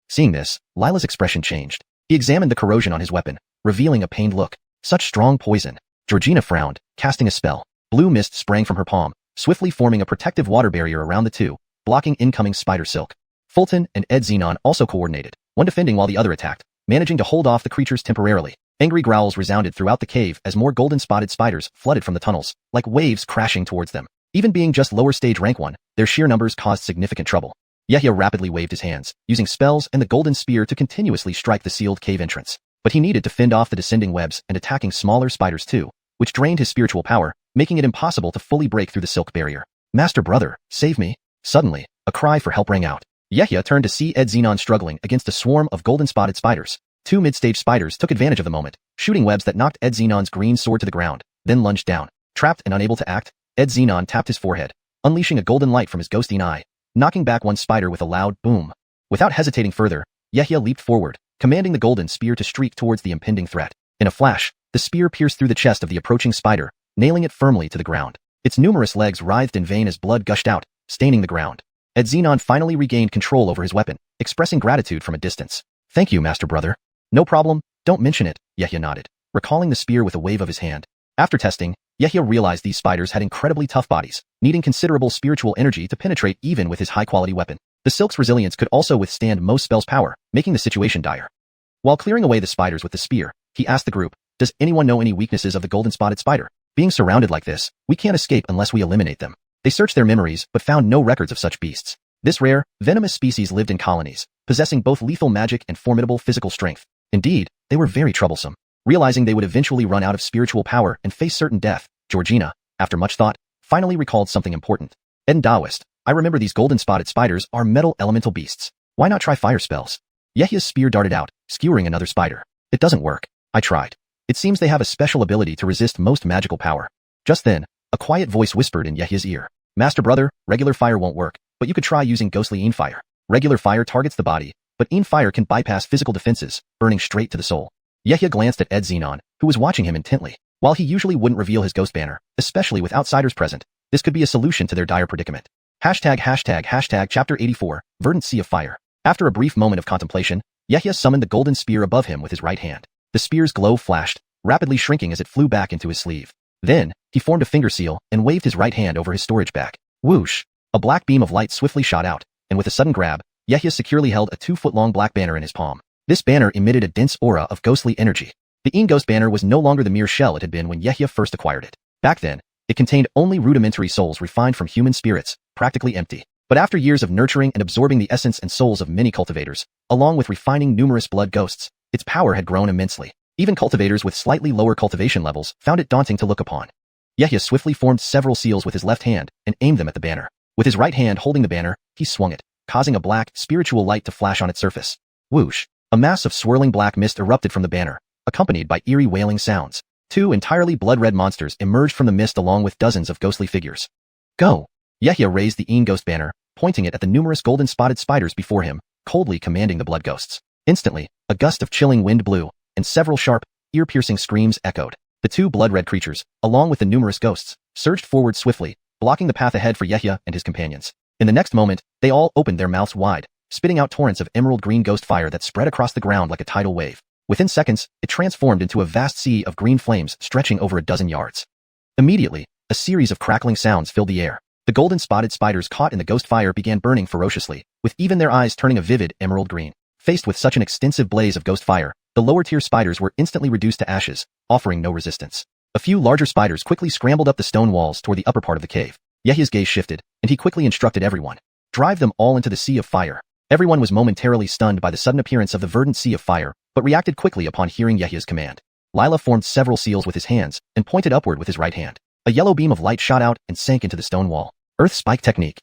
Seeing this, Lila's expression changed. He examined the corrosion on his weapon, revealing a pained look. Such strong poison. Georgina frowned, casting a spell. Blue mist sprang from her palm, swiftly forming a protective water barrier around the 2, blocking incoming spider silk. Fulton and Ed Xenon also coordinated, one defending while the other attacked, managing to hold off the creatures temporarily. Angry growls resounded throughout the cave as more golden-spotted spiders flooded from the tunnels, like waves crashing towards them. Even being just lower stage rank 1, their sheer numbers caused significant trouble. Yehia rapidly waved his hands, using spells and the golden spear to continuously strike the sealed cave entrance. But he needed to fend off the descending webs and attacking smaller spiders too, which drained his spiritual power, making it impossible to fully break through the silk barrier. "Master brother, save me." Suddenly, a cry for help rang out. Yehia turned to see Ed Xenon struggling against a swarm of golden-spotted spiders. 2 mid-stage spiders took advantage of the moment, shooting webs that knocked Ed Xenon's green sword to the ground, then lunged down. Trapped and unable to act, Ed Xenon tapped his forehead, unleashing a golden light from his ghosting eye, knocking back one spider with a loud boom. Without hesitating further, Yehia leaped forward, commanding the golden spear to streak towards the impending threat. In a flash, the spear pierced through the chest of the approaching spider, nailing it firmly to the ground. Its numerous legs writhed in vain as blood gushed out, staining the ground. Ed Xenon finally regained control over his weapon, expressing gratitude from a distance. "Thank you, Master Brother." No problem, don't mention it, Yehia nodded, recalling the spear with a wave of his hand. After testing, Yehia realized these spiders had incredibly tough bodies, needing considerable spiritual energy to penetrate even with his high-quality weapon. The silk's resilience could also withstand most spells' power, making the situation dire. While clearing away the spiders with the spear, he asked the group, "Does anyone know any weaknesses of the golden-spotted spider? Being surrounded like this, we can't escape unless we eliminate them." They searched their memories but found no records of such beasts. This rare, venomous species lived in colonies, possessing both lethal magic and formidable physical strength. Indeed, they were very troublesome. Realizing they would eventually run out of spiritual power and face certain death, Georgina, after much thought, finally recalled something important. "Ed Daoist, I remember these golden-spotted spiders are metal elemental beasts. Why not try fire spells?" Yehia's spear darted out, skewering another spider. "It doesn't work. I tried. It seems they have a special ability to resist most magical power." Just then, a quiet voice whispered in Yehia's ear. "Master brother, regular fire won't work, but you could try using ghostly Een fire. Regular fire targets the body, but Een fire can bypass physical defenses, burning straight to the soul." Yehia glanced at Ed Xenon, who was watching him intently. While he usually wouldn't reveal his ghost banner, especially with outsiders present, this could be a solution to their dire predicament. Chapter 84, Verdant Sea of Fire. After a brief moment of contemplation, Yehia summoned the golden spear above him with his right hand. The spear's glow flashed, rapidly shrinking as it flew back into his sleeve. Then, he formed a finger seal and waved his right hand over his storage bag. Whoosh! A black beam of light swiftly shot out, and with a sudden grab, Yehia securely held a 2-foot-long black banner in his palm. This banner emitted a dense aura of ghostly energy. The Een Ghost banner was no longer the mere shell it had been when Yehia first acquired it. Back then, it contained only rudimentary souls refined from human spirits, practically empty. But after years of nurturing and absorbing the essence and souls of many cultivators, along with refining numerous blood ghosts, its power had grown immensely. Even cultivators with slightly lower cultivation levels found it daunting to look upon. Yehia swiftly formed several seals with his left hand and aimed them at the banner. With his right hand holding the banner, he swung it, causing a black, spiritual light to flash on its surface. Whoosh! A mass of swirling black mist erupted from the banner, accompanied by eerie wailing sounds. 2 entirely blood-red monsters emerged from the mist along with dozens of ghostly figures. "Go!" Yehia raised the Een Ghost banner, pointing it at the numerous golden-spotted spiders before him, coldly commanding the blood ghosts. Instantly, a gust of chilling wind blew, and several sharp, ear-piercing screams echoed. The 2 blood-red creatures, along with the numerous ghosts, surged forward swiftly, blocking the path ahead for Yehia and his companions. In the next moment, they all opened their mouths wide, spitting out torrents of emerald green ghost fire that spread across the ground like a tidal wave. Within seconds, it transformed into a vast sea of green flames stretching over a dozen yards. Immediately, a series of crackling sounds filled the air. The golden-spotted spiders caught in the ghost fire began burning ferociously, with even their eyes turning a vivid emerald green. Faced with such an extensive blaze of ghost fire, the lower-tier spiders were instantly reduced to ashes, offering no resistance. A few larger spiders quickly scrambled up the stone walls toward the upper part of the cave. Yehia's gaze shifted, and he quickly instructed everyone. "Drive them all into the sea of fire." Everyone was momentarily stunned by the sudden appearance of the verdant sea of fire, but reacted quickly upon hearing Yehia's command. Lila formed several seals with his hands and pointed upward with his right hand. A yellow beam of light shot out and sank into the stone wall. Earth Spike Technique.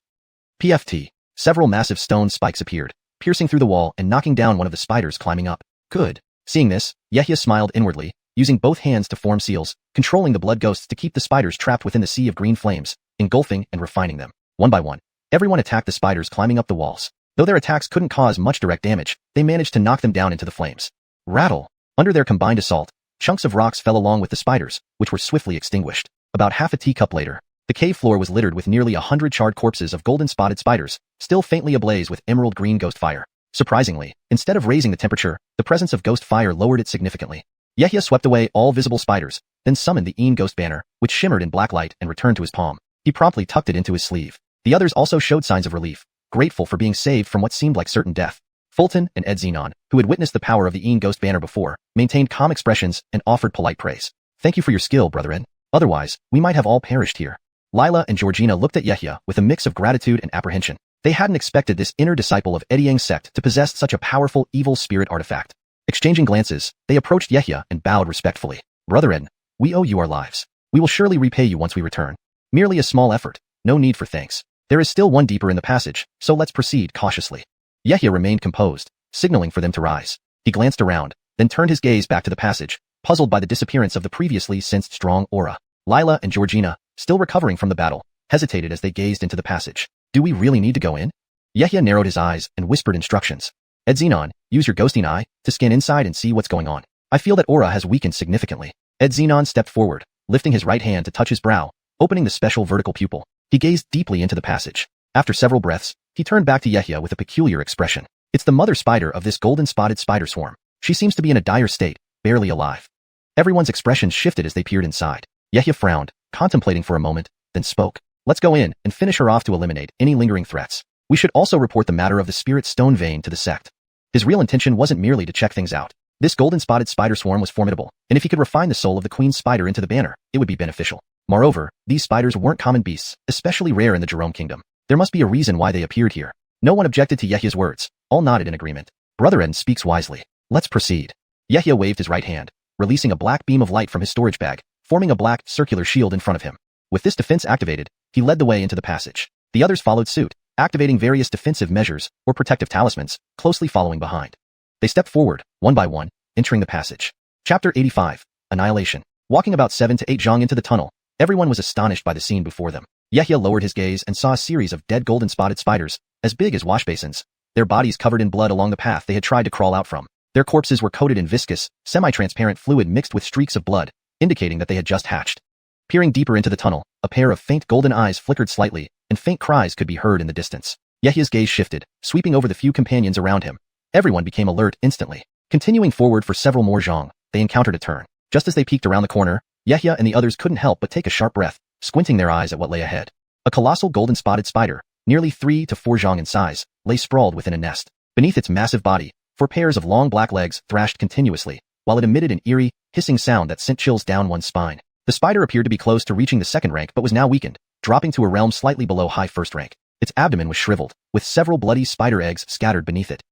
PFT. Several massive stone spikes appeared, piercing through the wall and knocking down one of the spiders climbing up. Good. Seeing this, Yehia smiled inwardly, using both hands to form seals, controlling the blood ghosts to keep the spiders trapped within the sea of green flames, engulfing and refining them. One by one, everyone attacked the spiders climbing up the walls. Though their attacks couldn't cause much direct damage, they managed to knock them down into the flames. Rattle! Under their combined assault, chunks of rocks fell along with the spiders, which were swiftly extinguished. About half a teacup later, the cave floor was littered with nearly 100 charred corpses of golden-spotted spiders, still faintly ablaze with emerald green ghost fire. Surprisingly, instead of raising the temperature, the presence of ghost fire lowered it significantly. Yehia swept away all visible spiders, then summoned the Een Ghost banner, which shimmered in black light and returned to his palm. He promptly tucked it into his sleeve. The others also showed signs of relief, grateful for being saved from what seemed like certain death. Fulton and Ed Xenon, who had witnessed the power of the Een Ghost banner before, maintained calm expressions and offered polite praise. "Thank you for your skill, brethren. Otherwise, we might have all perished here." Lila and Georgina looked at Yehia with a mix of gratitude and apprehension. They hadn't expected this inner disciple of Ediang's sect to possess such a powerful evil spirit artifact. Exchanging glances, they approached Yehia and bowed respectfully. "Brother Ed, we owe you our lives. We will surely repay you once we return. Merely a small effort, no need for thanks. There is still one deeper in the passage, so let's proceed cautiously." Yehia remained composed, signaling for them to rise. He glanced around, then turned his gaze back to the passage, puzzled by the disappearance of the previously sensed strong aura. Lila and Georgina, still recovering from the battle, hesitated as they gazed into the passage. "Do we really need to go in?" Yehia narrowed his eyes and whispered instructions. "Ed Xenon, use your ghosting eye to scan inside and see what's going on. I feel that aura has weakened significantly." Ed Xenon stepped forward, lifting his right hand to touch his brow, opening the special vertical pupil. He gazed deeply into the passage. After several breaths, he turned back to Yehia with a peculiar expression. "It's the mother spider of this golden-spotted spider swarm. She seems to be in a dire state, barely alive. Everyone's expressions shifted as they peered inside. Yehia frowned, contemplating for a moment, then spoke. Let's go in and finish her off to eliminate any lingering threats. We should also report the matter of the spirit stone vein to the sect. His real intention wasn't merely to check things out. This golden-spotted spider swarm was formidable, and if he could refine the soul of the queen spider into the banner, it would be beneficial. Moreover, these spiders weren't common beasts, especially rare in the Jerome Kingdom. There must be a reason why they appeared here. No one objected to Yehia's words. All nodded in agreement. Brother Eden speaks wisely. Let's proceed. Yehia waved his right hand, releasing a black beam of light from his storage bag, forming a black, circular shield in front of him. With this defense activated, he led the way into the passage. The others followed suit, activating various defensive measures or protective talismans, closely following behind. They stepped forward, one by one, entering the passage. Chapter 85. Annihilation. Walking about 7 to 8 zhang into the tunnel, everyone was astonished by the scene before them. Yehia lowered his gaze and saw a series of dead golden-spotted spiders, as big as wash basins, their bodies covered in blood along the path they had tried to crawl out from. Their corpses were coated in viscous, semi-transparent fluid mixed with streaks of blood, indicating that they had just hatched. Peering deeper into the tunnel, a pair of faint golden eyes flickered slightly, and faint cries could be heard in the distance. Yehia's gaze shifted, sweeping over the few companions around him. Everyone became alert instantly. Continuing forward for several more zhang, they encountered a turn. Just as they peeked around the corner, Yehia and the others couldn't help but take a sharp breath, squinting their eyes at what lay ahead. A colossal golden-spotted spider, nearly 3 to 4 zhang in size, lay sprawled within a nest. Beneath its massive body, 4 pairs of long black legs thrashed continuously, while it emitted an eerie, hissing sound that sent chills down one's spine. The spider appeared to be close to reaching the second rank but was now weakened, dropping to a realm slightly below high first rank. Its abdomen was shriveled, with several bloody spider eggs scattered beneath it.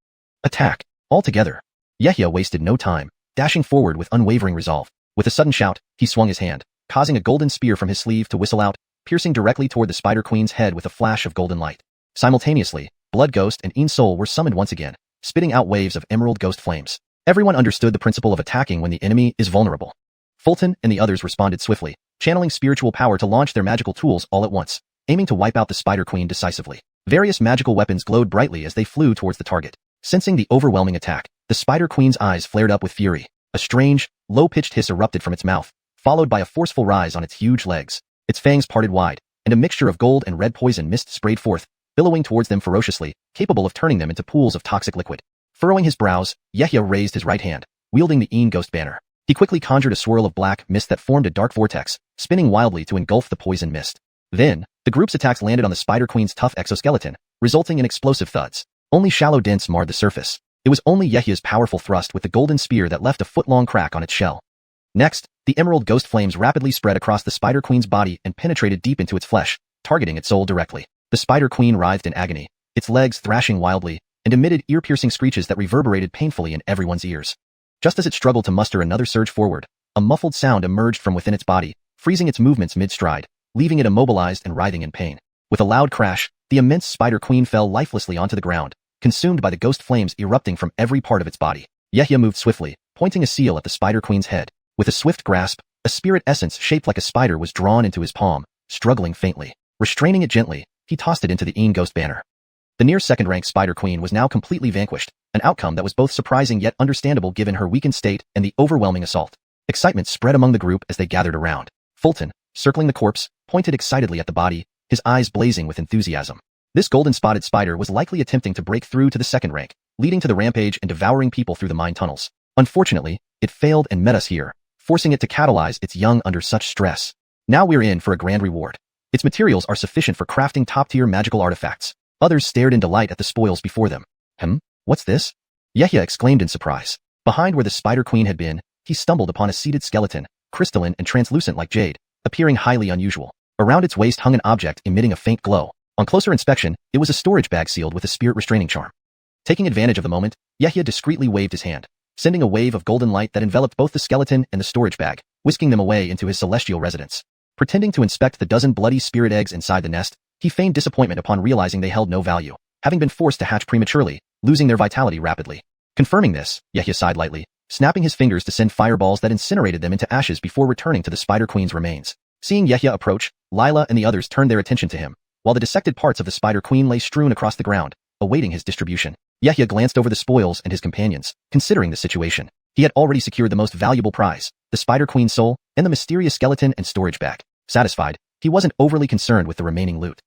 Attack! Altogether. Yehia wasted no time, dashing forward with unwavering resolve. With a sudden shout, he swung his hand, causing a golden spear from his sleeve to whistle out, piercing directly toward the spider queen's head with a flash of golden light. Simultaneously, Blood Ghost and Een Soul were summoned once again, spitting out waves of emerald ghost flames. Everyone understood the principle of attacking when the enemy is vulnerable. Fulton and the others responded swiftly, channeling spiritual power to launch their magical tools all at once, aiming to wipe out the spider queen decisively. Various magical weapons glowed brightly as they flew towards the target. Sensing the overwhelming attack, the spider queen's eyes flared up with fury. A strange, low-pitched hiss erupted from its mouth, followed by a forceful rise on its huge legs. Its fangs parted wide, and a mixture of gold and red poison mist sprayed forth, billowing towards them ferociously, capable of turning them into pools of toxic liquid. Furrowing his brows, Yehia raised his right hand, wielding the Een Ghost banner. He quickly conjured a swirl of black mist that formed a dark vortex, spinning wildly to engulf the poison mist. Then, the group's attacks landed on the Spider Queen's tough exoskeleton, resulting in explosive thuds. Only shallow dents marred the surface. It was only Yehia's powerful thrust with the golden spear that left a foot-long crack on its shell. Next, the emerald ghost flames rapidly spread across the Spider Queen's body and penetrated deep into its flesh, targeting its soul directly. The Spider Queen writhed in agony, its legs thrashing wildly, and emitted ear-piercing screeches that reverberated painfully in everyone's ears. Just as it struggled to muster another surge forward, a muffled sound emerged from within its body, freezing its movements mid-stride, leaving it immobilized and writhing in pain. With a loud crash, the immense Spider Queen fell lifelessly onto the ground, consumed by the ghost flames erupting from every part of its body. Yehia moved swiftly, pointing a seal at the Spider Queen's head. With a swift grasp, a spirit essence shaped like a spider was drawn into his palm, struggling faintly. Restraining it gently, he tossed it into the Een Ghost banner. The near second-rank Spider Queen was now completely vanquished, an outcome that was both surprising yet understandable given her weakened state and the overwhelming assault. Excitement spread among the group as they gathered around. Fulton, circling the corpse, pointed excitedly at the body, his eyes blazing with enthusiasm. This golden-spotted spider was likely attempting to break through to the second rank, leading to the rampage and devouring people through the mine tunnels. Unfortunately, it failed and met us here, forcing it to catalyze its young under such stress. Now we're in for a grand reward. Its materials are sufficient for crafting top-tier magical artifacts. Others stared in delight at the spoils before them. What's this? Yehia exclaimed in surprise. Behind where the Spider Queen had been, he stumbled upon a seated skeleton, crystalline and translucent like jade, appearing highly unusual. Around its waist hung an object emitting a faint glow. On closer inspection, it was a storage bag sealed with a spirit restraining charm. Taking advantage of the moment, Yehia discreetly waved his hand, sending a wave of golden light that enveloped both the skeleton and the storage bag, whisking them away into his celestial residence. Pretending to inspect the dozen bloody spirit eggs inside the nest, he feigned disappointment upon realizing they held no value, having been forced to hatch prematurely, losing their vitality rapidly. Confirming this, Yehia sighed lightly, snapping his fingers to send fireballs that incinerated them into ashes before returning to the Spider Queen's remains. Seeing Yehia approach, Lila and the others turned their attention to him, while the dissected parts of the Spider Queen lay strewn across the ground, awaiting his distribution. Yehia glanced over the spoils and his companions, considering the situation. He had already secured the most valuable prize, the Spider Queen's soul, and the mysterious skeleton and storage bag. Satisfied, he wasn't overly concerned with the remaining loot.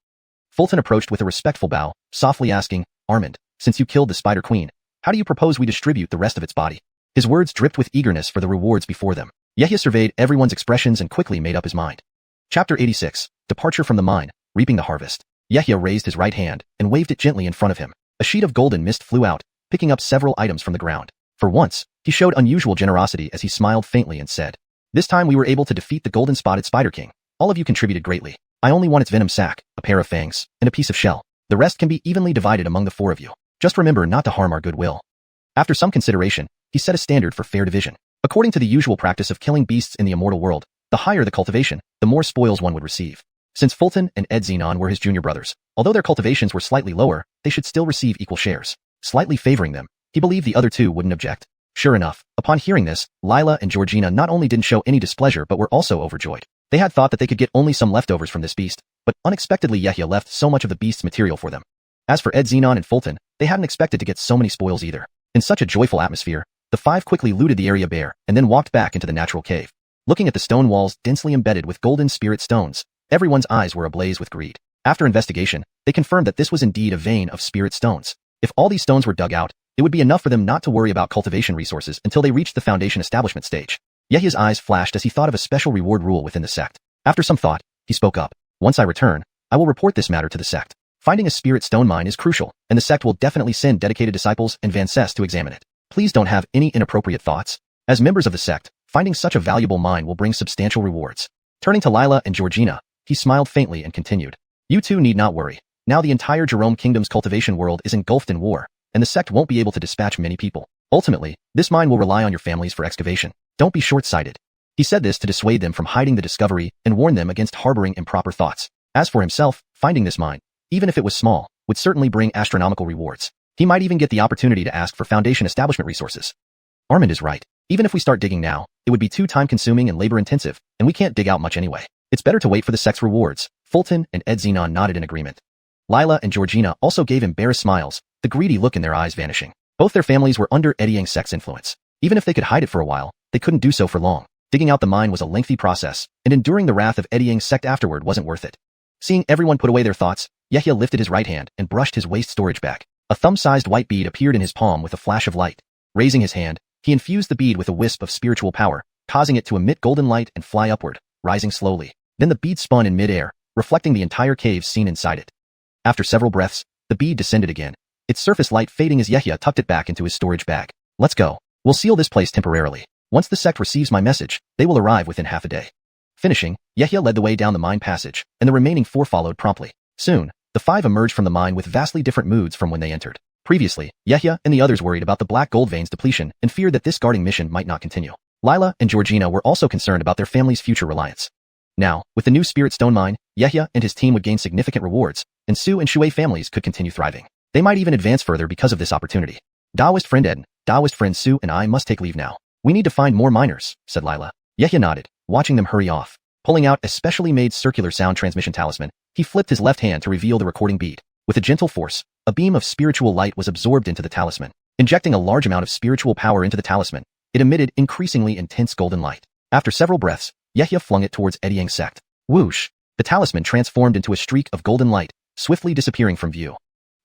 Fulton approached with a respectful bow, softly asking, Armand, since you killed the Spider Queen, how do you propose we distribute the rest of its body? His words dripped with eagerness for the rewards before them. Yahya surveyed everyone's expressions and quickly made up his mind. Chapter 86. Departure from the mine, reaping the harvest. Yahya raised his right hand and waved it gently in front of him. A sheet of golden mist flew out, picking up several items from the ground. For once, he showed unusual generosity as he smiled faintly and said, "This time we were able to defeat the golden-spotted spider king. All of you contributed greatly. I only want its venom sac, a pair of fangs, and a piece of shell. The rest can be evenly divided among the four of you. Just remember not to harm our goodwill." After some consideration, he set a standard for fair division. According to the usual practice of killing beasts in the immortal world, the higher the cultivation, the more spoils one would receive. Since Fulton and Ed Xenon were his junior brothers, although their cultivations were slightly lower, they should still receive equal shares. Slightly favoring them, he believed the other two wouldn't object. Sure enough, upon hearing this, Lila and Georgina not only didn't show any displeasure but were also overjoyed. They had thought that they could get only some leftovers from this beast, but unexpectedly Yahya left so much of the beast's material for them. As for Ed Xenon and Fulton, they hadn't expected to get so many spoils either. In such a joyful atmosphere, the five quickly looted the area bare and then walked back into the natural cave. Looking at the stone walls densely embedded with golden spirit stones, everyone's eyes were ablaze with greed. After investigation, they confirmed that this was indeed a vein of spirit stones. If all these stones were dug out, it would be enough for them not to worry about cultivation resources until they reached the foundation establishment stage. Yahya's eyes flashed as he thought of a special reward rule within the sect. After some thought, he spoke up. "Once I return, I will report this matter to the sect. Finding a spirit stone mine is crucial, and the sect will definitely send dedicated disciples and Vancess to examine it. Please don't have any inappropriate thoughts. As members of the sect, finding such a valuable mine will bring substantial rewards." Turning to Lila and Georgina, he smiled faintly and continued. "You two need not worry. Now the entire Jerome Kingdom's cultivation world is engulfed in war, and the sect won't be able to dispatch many people. Ultimately, this mine will rely on your families for excavation. Don't be short-sighted." He said this to dissuade them from hiding the discovery and warn them against harboring improper thoughts. As for himself, finding this mine, even if it was small, would certainly bring astronomical rewards. He might even get the opportunity to ask for foundation establishment resources. Armand is right. Even if we start digging now, it would be too time-consuming and labor-intensive, and we can't dig out much anyway. It's better to wait for the sect's rewards. Fulton and Ed Xenon nodded in agreement. Lila and Georgina also gave embarrassed smiles, the greedy look in their eyes vanishing. Both their families were under Eddie Yang's sect's influence. Even if they could hide it for a while, they couldn't do so for long. Digging out the mine was a lengthy process, and enduring the wrath of Eddie Yang's sect afterward wasn't worth it. Seeing everyone put away their thoughts, Yahya lifted his right hand and brushed his waist storage bag. A thumb-sized white bead appeared in his palm with a flash of light. Raising his hand, he infused the bead with a wisp of spiritual power, causing it to emit golden light and fly upward, rising slowly. Then the bead spun in mid-air, reflecting the entire cave scene inside it. After several breaths, the bead descended again, its surface light fading as Yahya tucked it back into his storage bag. "Let's go. We'll seal this place temporarily. Once the sect receives my message, they will arrive within half a day." Finishing, Yahya led the way down the mine passage, and the remaining four followed promptly. Soon, the five emerged from the mine with vastly different moods from when they entered. Previously, Yahya and the others worried about the black gold veins depletion and feared that this guarding mission might not continue. Lila and Georgina were also concerned about their family's future reliance. Now, with the new spirit stone mine, Yahya and his team would gain significant rewards, and Sue and Shui families could continue thriving. They might even advance further because of this opportunity. "Daoist friend Eden, Daoist friend Sue and I must take leave now. We need to find more miners," said Lila. Yahya nodded, watching them hurry off. Pulling out a specially made circular sound transmission talisman, he flipped his left hand to reveal the recording bead. With a gentle force, a beam of spiritual light was absorbed into the talisman. Injecting a large amount of spiritual power into the talisman, it emitted increasingly intense golden light. After several breaths, Yahya flung it towards Eddie Yang's sect. Whoosh! The talisman transformed into a streak of golden light, swiftly disappearing from view.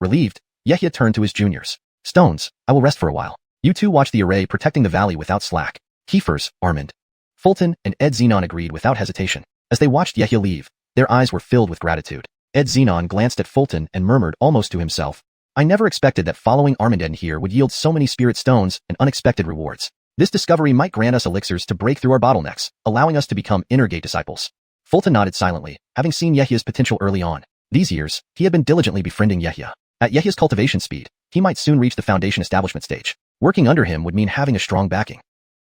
Relieved, Yahya turned to his juniors. "Stones, I will rest for a while. You two watch the array protecting the valley without slack." Keepers, Armand. Fulton and Ed Xenon agreed without hesitation. As they watched Yahya leave, their eyes were filled with gratitude. Ed Xenon glanced at Fulton and murmured almost to himself, "I never expected that following Armand here would yield so many spirit stones and unexpected rewards. This discovery might grant us elixirs to break through our bottlenecks, allowing us to become inner gate disciples." Fulton nodded silently, having seen Yahya's potential early on. These years, he had been diligently befriending Yahya. At Yahya's cultivation speed, he might soon reach the foundation establishment stage. Working under him would mean having a strong backing.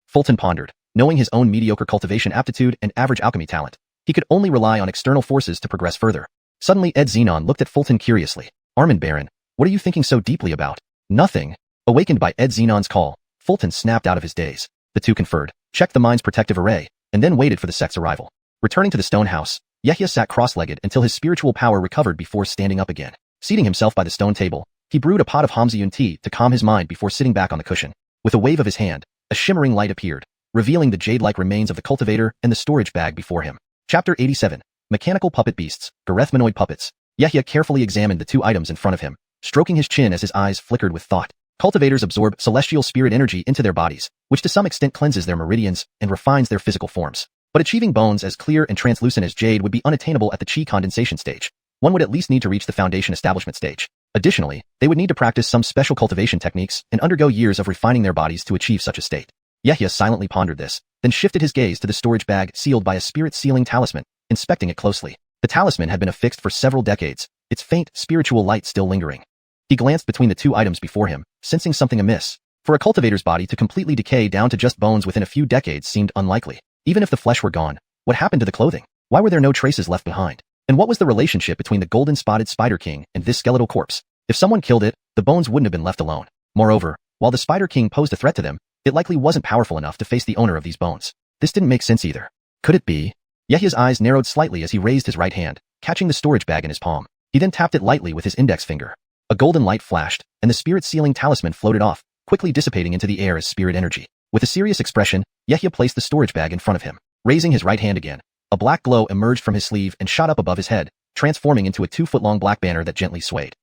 Fulton pondered, knowing his own mediocre cultivation aptitude and average alchemy talent. He could only rely on external forces to progress further. Suddenly Ed Xenon looked at Fulton curiously. "Armand Baron, what are you thinking so deeply about?" "Nothing." Awakened by Ed Xenon's call, Fulton snapped out of his daze. The two conferred, checked the mine's protective array, and then waited for the sect's arrival. Returning to the stone house, Yahya sat cross-legged until his spiritual power recovered before standing up again. Seating himself by the stone table, he brewed a pot of xiuxian tea to calm his mind before sitting back on the cushion. With a wave of his hand, a shimmering light appeared, revealing the jade-like remains of the cultivator and the storage bag before him. Chapter 87. Mechanical Puppet Beasts, Garethmanoid Puppets. Yahya carefully examined the two items in front of him, stroking his chin as his eyes flickered with thought. Cultivators absorb celestial spirit energy into their bodies, which to some extent cleanses their meridians and refines their physical forms. But achieving bones as clear and translucent as jade would be unattainable at the chi condensation stage. One would at least need to reach the foundation establishment stage. Additionally, they would need to practice some special cultivation techniques and undergo years of refining their bodies to achieve such a state. Yehia silently pondered this, then shifted his gaze to the storage bag sealed by a spirit sealing talisman, inspecting it closely. The talisman had been affixed for several decades, its faint, spiritual light still lingering. He glanced between the two items before him, sensing something amiss. For a cultivator's body to completely decay down to just bones within a few decades seemed unlikely. Even if the flesh were gone, what happened to the clothing? Why were there no traces left behind? And what was the relationship between the golden-spotted Spider King and this skeletal corpse? If someone killed it, the bones wouldn't have been left alone. Moreover, while the Spider King posed a threat to them, it likely wasn't powerful enough to face the owner of these bones. This didn't make sense either. Could it be? Yehia's eyes narrowed slightly as he raised his right hand, catching the storage bag in his palm. He then tapped it lightly with his index finger. A golden light flashed, and the spirit sealing talisman floated off, quickly dissipating into the air as spirit energy. With a serious expression, Yehia placed the storage bag in front of him. Raising his right hand again, a black glow emerged from his sleeve and shot up above his head, transforming into a 2-foot-long black banner that gently swayed.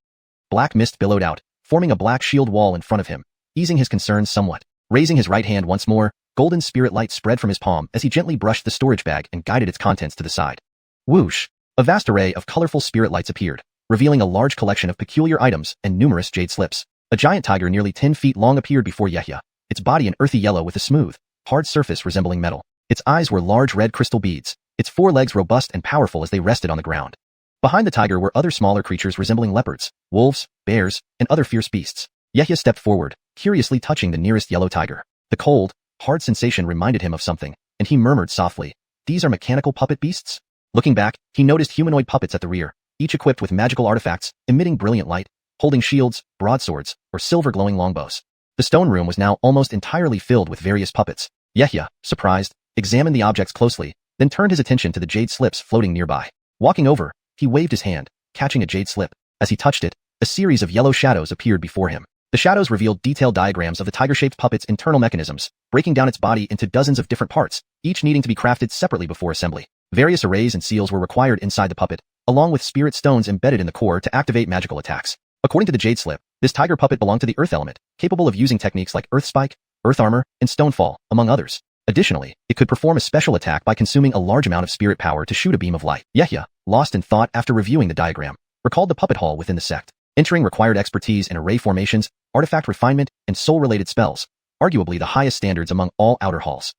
Black mist billowed out, forming a black shield wall in front of him, easing his concerns somewhat. Raising his right hand once more, golden spirit light spread from his palm as he gently brushed the storage bag and guided its contents to the side. Whoosh! A vast array of colorful spirit lights appeared, revealing a large collection of peculiar items and numerous jade slips. A giant tiger nearly 10 feet long appeared before Yehia, its body an earthy yellow with a smooth, hard surface resembling metal. Its eyes were large red crystal beads, its forelegs robust and powerful as they rested on the ground. Behind the tiger were other smaller creatures resembling leopards, wolves, bears, and other fierce beasts. Yehia stepped forward, curiously touching the nearest yellow tiger. The cold, hard sensation reminded him of something, and he murmured softly, "These are mechanical puppet beasts?" Looking back, he noticed humanoid puppets at the rear, each equipped with magical artifacts, emitting brilliant light, holding shields, broadswords, or silver glowing longbows. The stone room was now almost entirely filled with various puppets. Yehia, surprised, examined the objects closely, then turned his attention to the jade slips floating nearby. Walking over, he waved his hand, catching a jade slip. As he touched it, a series of yellow shadows appeared before him. The shadows revealed detailed diagrams of the tiger-shaped puppet's internal mechanisms, breaking down its body into dozens of different parts, each needing to be crafted separately before assembly. Various arrays and seals were required inside the puppet, along with spirit stones embedded in the core to activate magical attacks. According to the jade slip, this tiger puppet belonged to the earth element, capable of using techniques like earth spike, earth armor, and stonefall, among others. Additionally, it could perform a special attack by consuming a large amount of spirit power to shoot a beam of light. Yehia, lost in thought after reviewing the diagram, recalled the puppet hall within the sect. Entering required expertise in array formations, artifact refinement, and soul-related spells, arguably the highest standards among all outer halls.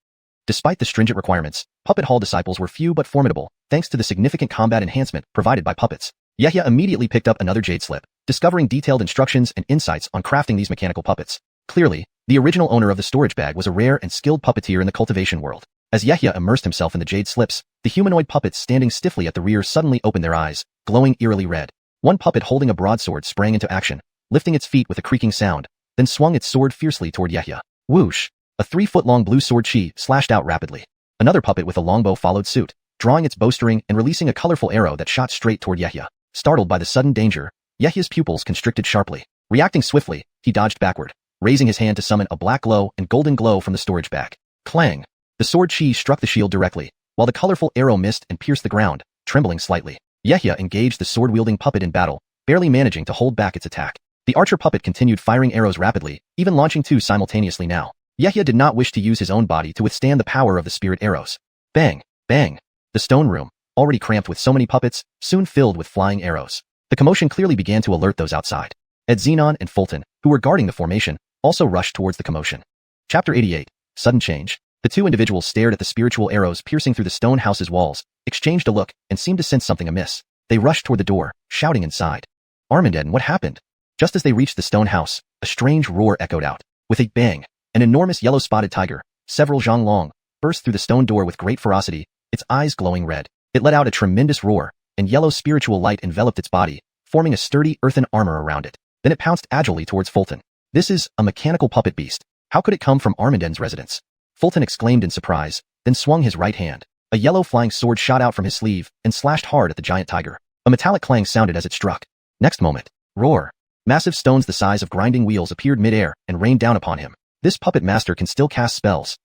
Despite the stringent requirements, puppet hall disciples were few but formidable, thanks to the significant combat enhancement provided by puppets. Yehia immediately picked up another jade slip, discovering detailed instructions and insights on crafting these mechanical puppets. Clearly, the original owner of the storage bag was a rare and skilled puppeteer in the cultivation world. As Yehia immersed himself in the jade slips, the humanoid puppets standing stiffly at the rear suddenly opened their eyes, glowing eerily red. One puppet holding a broadsword sprang into action, lifting its feet with a creaking sound, then swung its sword fiercely toward Yehia. Whoosh! A 3-foot-long blue sword chi slashed out rapidly. Another puppet with a longbow followed suit, drawing its bowstring and releasing a colorful arrow that shot straight toward Yehia. Startled by the sudden danger, Yehia's pupils constricted sharply. Reacting swiftly, he dodged backward, raising his hand to summon a black glow and golden glow from the storage bag. Clang! The sword chi struck the shield directly, while the colorful arrow missed and pierced the ground, trembling slightly. Yehia engaged the sword-wielding puppet in battle, barely managing to hold back its attack. The archer puppet continued firing arrows rapidly, even launching 2 simultaneously now. Yehia did not wish to use his own body to withstand the power of the spirit arrows. Bang! Bang! The stone room, already cramped with so many puppets, soon filled with flying arrows. The commotion clearly began to alert those outside. Ed Xenon and Fulton, who were guarding the formation, also rushed towards the commotion. Chapter 88. Sudden Change. The two individuals stared at the spiritual arrows piercing through the stone house's walls, exchanged a look, and seemed to sense something amiss. They rushed toward the door, shouting inside. Armanden, what happened? Just as they reached the stone house, a strange roar echoed out. With a bang, an enormous yellow-spotted tiger, several zhang long, burst through the stone door with great ferocity, its eyes glowing red. It let out a tremendous roar, and yellow spiritual light enveloped its body, forming a sturdy earthen armor around it. Then it pounced agilely towards Fulton. This is a mechanical puppet beast. How could it come from Armanden's residence? Fulton exclaimed in surprise, then swung his right hand. A yellow flying sword shot out from his sleeve and slashed hard at the giant tiger. A metallic clang sounded as it struck. Next moment, roar. Massive stones the size of grinding wheels appeared mid-air and rained down upon him. This puppet master can still cast spells.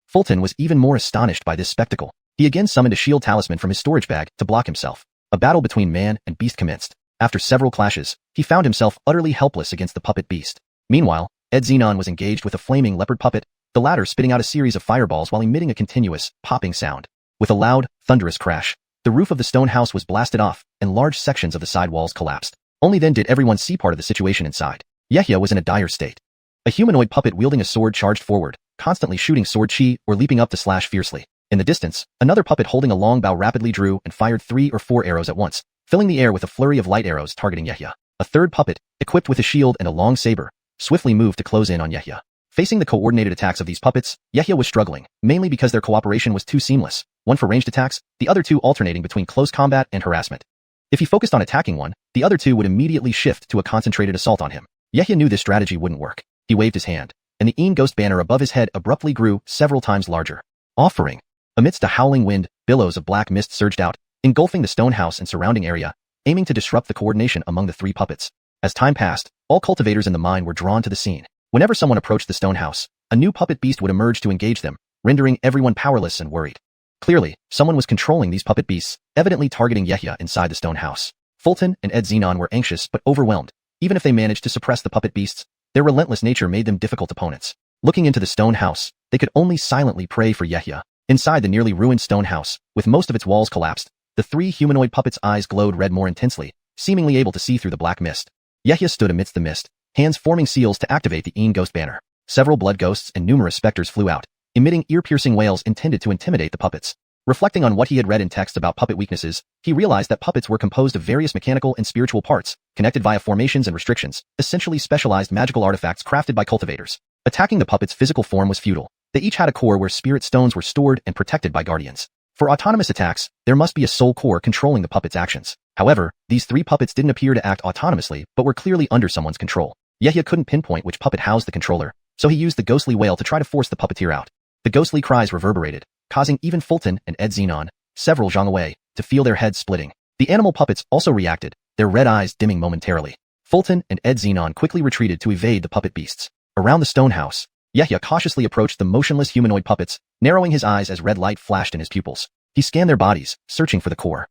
Fulton was even more astonished by this spectacle. He again summoned a shield talisman from his storage bag to block himself. A battle between man and beast commenced. After several clashes, he found himself utterly helpless against the puppet beast. Meanwhile, Ed Xenon was engaged with a flaming leopard puppet, the latter spitting out a series of fireballs while emitting a continuous, popping sound. With a loud, thunderous crash, the roof of the stone house was blasted off, and large sections of the side walls collapsed. Only then did everyone see part of the situation inside. Yehia was in a dire state. A humanoid puppet wielding a sword charged forward, constantly shooting sword chi or leaping up to slash fiercely. In the distance, another puppet holding a long bow rapidly drew and fired 3 or 4 arrows at once, filling the air with a flurry of light arrows targeting Yehia. A third puppet, equipped with a shield and a long saber, swiftly moved to close in on Yehia. Facing the coordinated attacks of these puppets, Yehia was struggling, mainly because their cooperation was too seamless, one for ranged attacks, the other two alternating between close combat and harassment. If he focused on attacking one, the other two would immediately shift to a concentrated assault on him. Yehia knew this strategy wouldn't work. He waved his hand, and the ghost banner above his head abruptly grew several times larger. Offering. Amidst a howling wind, billows of black mist surged out, engulfing the stone house and surrounding area, aiming to disrupt the coordination among the 3 puppets. As time passed, all cultivators in the mine were drawn to the scene. Whenever someone approached the stone house, a new puppet beast would emerge to engage them, rendering everyone powerless and worried. Clearly, someone was controlling these puppet beasts, evidently targeting Yehia inside the stone house. Fulton and Ed Xenon were anxious but overwhelmed. Even if they managed to suppress the puppet beasts, their relentless nature made them difficult opponents. Looking into the stone house, they could only silently pray for Yehia. Inside the nearly ruined stone house, with most of its walls collapsed, the 3 humanoid puppets' eyes glowed red more intensely, seemingly able to see through the black mist. Yehia stood amidst the mist, hands forming seals to activate the ghost banner. Several blood ghosts and numerous specters flew out, emitting ear-piercing wails intended to intimidate the puppets. Reflecting on what he had read in text about puppet weaknesses, he realized that puppets were composed of various mechanical and spiritual parts, connected via formations and restrictions, essentially specialized magical artifacts crafted by cultivators. Attacking the puppet's physical form was futile. They each had a core where spirit stones were stored and protected by guardians. For autonomous attacks, there must be a soul core controlling the puppet's actions. However, these 3 puppets didn't appear to act autonomously, but were clearly under someone's control. Yehia couldn't pinpoint which puppet housed the controller, so he used the ghostly wail to try to force the puppeteer out. The ghostly cries reverberated, causing even Fulton and Ed Xenon, several zhang away, to feel their heads splitting. The animal puppets also reacted, their red eyes dimming momentarily. Fulton and Ed Xenon quickly retreated to evade the puppet beasts. Around the stone house, Yehia cautiously approached the motionless humanoid puppets, narrowing his eyes as red light flashed in his pupils. He scanned their bodies, searching for the core.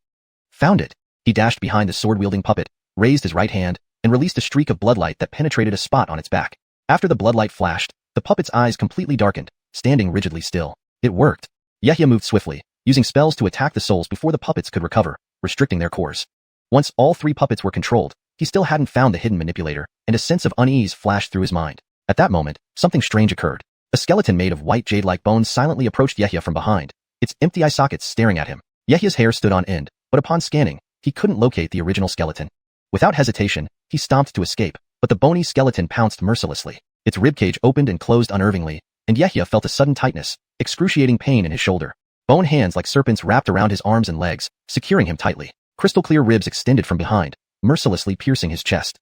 Found it. He dashed behind the sword-wielding puppet, raised his right hand, and released a streak of bloodlight that penetrated a spot on its back. After the bloodlight flashed, the puppet's eyes completely darkened, standing rigidly still. It worked. Yehia moved swiftly, using spells to attack the souls before the puppets could recover, restricting their cores. Once all 3 puppets were controlled, he still hadn't found the hidden manipulator, and a sense of unease flashed through his mind. At that moment, something strange occurred. A skeleton made of white jade-like bones silently approached Yehia from behind, its empty eye sockets staring at him. Yehia's hair stood on end, but upon scanning, he couldn't locate the original skeleton. Without hesitation, he stomped to escape, but the bony skeleton pounced mercilessly. Its ribcage opened and closed unnervingly, and Yehia felt a sudden tightness, excruciating pain in his shoulder. Bone hands like serpents wrapped around his arms and legs, securing him tightly. Crystal-clear ribs extended from behind, mercilessly piercing his chest.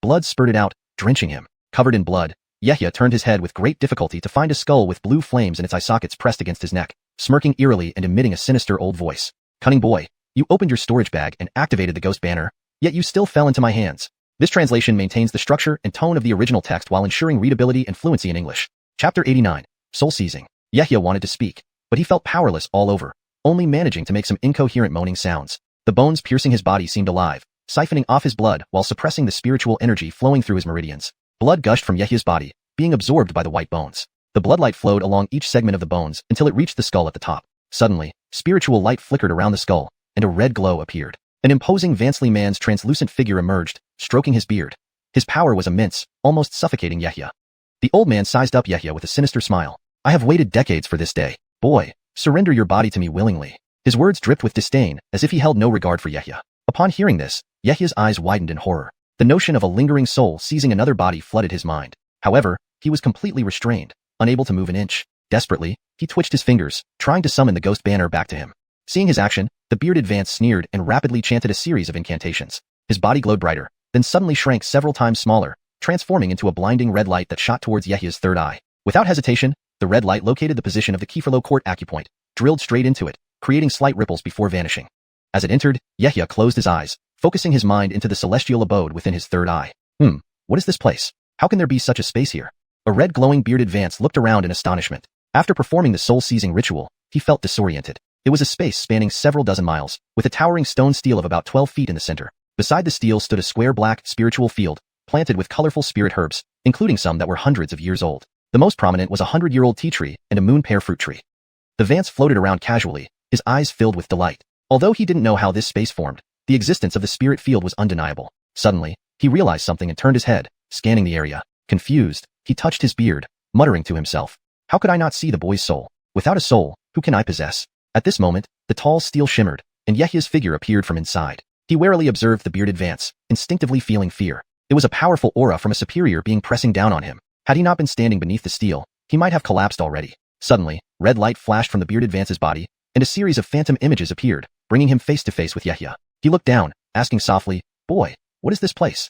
Blood spurted out, drenching him. Covered in blood, Yehia turned his head with great difficulty to find a skull with blue flames in its eye sockets pressed against his neck, smirking eerily and emitting a sinister old voice. Cunning boy, you opened your storage bag and activated the ghost banner, yet you still fell into my hands. This translation maintains the structure and tone of the original text while ensuring readability and fluency in English. Chapter 89. Soul Seizing. Yehia wanted to speak, but he felt powerless all over, only managing to make some incoherent moaning sounds. The bones piercing his body seemed alive, siphoning off his blood while suppressing the spiritual energy flowing through his meridians. Blood gushed from Yehia's body, being absorbed by the white bones. The bloodlight flowed along each segment of the bones until it reached the skull at the top. Suddenly, spiritual light flickered around the skull, and a red glow appeared. An imposing Vansley man's translucent figure emerged, stroking his beard. His power was immense, almost suffocating Yehia. The old man sized up Yehia with a sinister smile. I have waited decades for this day. Boy, surrender your body to me willingly. His words dripped with disdain, as if he held no regard for Yehia. Upon hearing this, Yehia's eyes widened in horror. The notion of a lingering soul seizing another body flooded his mind. However, he was completely restrained, unable to move an inch. Desperately, he twitched his fingers, trying to summon the ghost banner back to him. Seeing his action, the bearded Vance sneered and rapidly chanted a series of incantations. His body glowed brighter, then suddenly shrank several times smaller, transforming into a blinding red light that shot towards Yehia's third eye. Without hesitation, the red light located the position of the Kieferlo Court acupoint, drilled straight into it, creating slight ripples before vanishing. As it entered, Yehia closed his eyes, focusing his mind into the celestial abode within his third eye. What is this place? How can there be such a space here? A red glowing bearded Vance looked around in astonishment. After performing the soul-seizing ritual, he felt disoriented. It was a space spanning several dozen miles, with a towering stone stele of about 12 feet in the center. Beside the stele stood a square black spiritual field, planted with colorful spirit herbs, including some that were hundreds of years old. The most prominent was a 100-year-old tea tree and a moon pear fruit tree. The Vance floated around casually, his eyes filled with delight. Although he didn't know how this space formed, the existence of the spirit field was undeniable. Suddenly, he realized something and turned his head, scanning the area. Confused, he touched his beard, muttering to himself, "How could I not see the boy's soul? Without a soul, who can I possess?" At this moment, the tall steel shimmered, and Yehya's figure appeared from inside. He warily observed the bearded Vance, instinctively feeling fear. It was a powerful aura from a superior being pressing down on him. Had he not been standing beneath the steel, he might have collapsed already. Suddenly, red light flashed from the bearded Vance's body, and a series of phantom images appeared, bringing him face to face with Yehya. He looked down, asking softly, "Boy, what is this place?"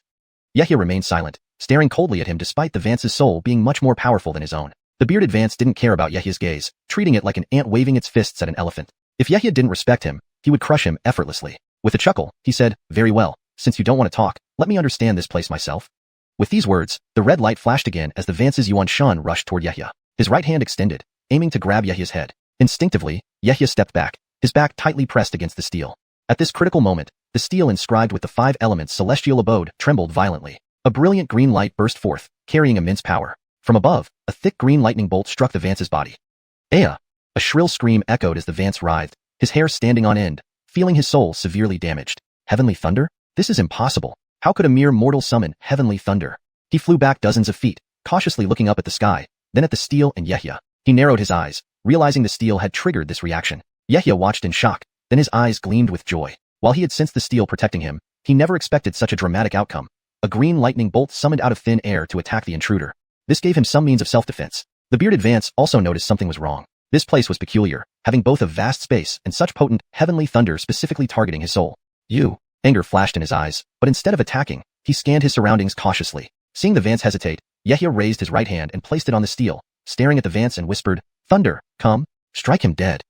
Yehya remained silent, staring coldly at him despite the Vance's soul being much more powerful than his own. The bearded Vance didn't care about Yehya's gaze, treating it like an ant waving its fists at an elephant. If Yehya didn't respect him, he would crush him effortlessly. With a chuckle, he said, "Very well, since you don't want to talk, let me understand this place myself." With these words, the red light flashed again as the Vance's xiuxian rushed toward Yehya. His right hand extended, aiming to grab Yehya's head. Instinctively, Yehya stepped back, his back tightly pressed against the steel. At this critical moment, the steel inscribed with the 5 elements celestial abode trembled violently. A brilliant green light burst forth, carrying immense power. From above, a thick green lightning bolt struck the Vance's body. "Aya!" A shrill scream echoed as the Vance writhed, his hair standing on end, feeling his soul severely damaged. Heavenly thunder? This is impossible. How could a mere mortal summon heavenly thunder? He flew back dozens of feet, cautiously looking up at the sky, then at the steel and Yehya. He narrowed his eyes, realizing the steel had triggered this reaction. Yehya watched in shock, then his eyes gleamed with joy. While he had sensed the steel protecting him, he never expected such a dramatic outcome. A green lightning bolt summoned out of thin air to attack the intruder. This gave him some means of self-defense. The bearded Vance also noticed something was wrong. This place was peculiar, having both a vast space and such potent, heavenly thunder specifically targeting his soul. Anger flashed in his eyes, but instead of attacking, he scanned his surroundings cautiously. Seeing the Vance hesitate, Yehya raised his right hand and placed it on the steel, staring at the Vance and whispered, "Thunder, come, strike him dead."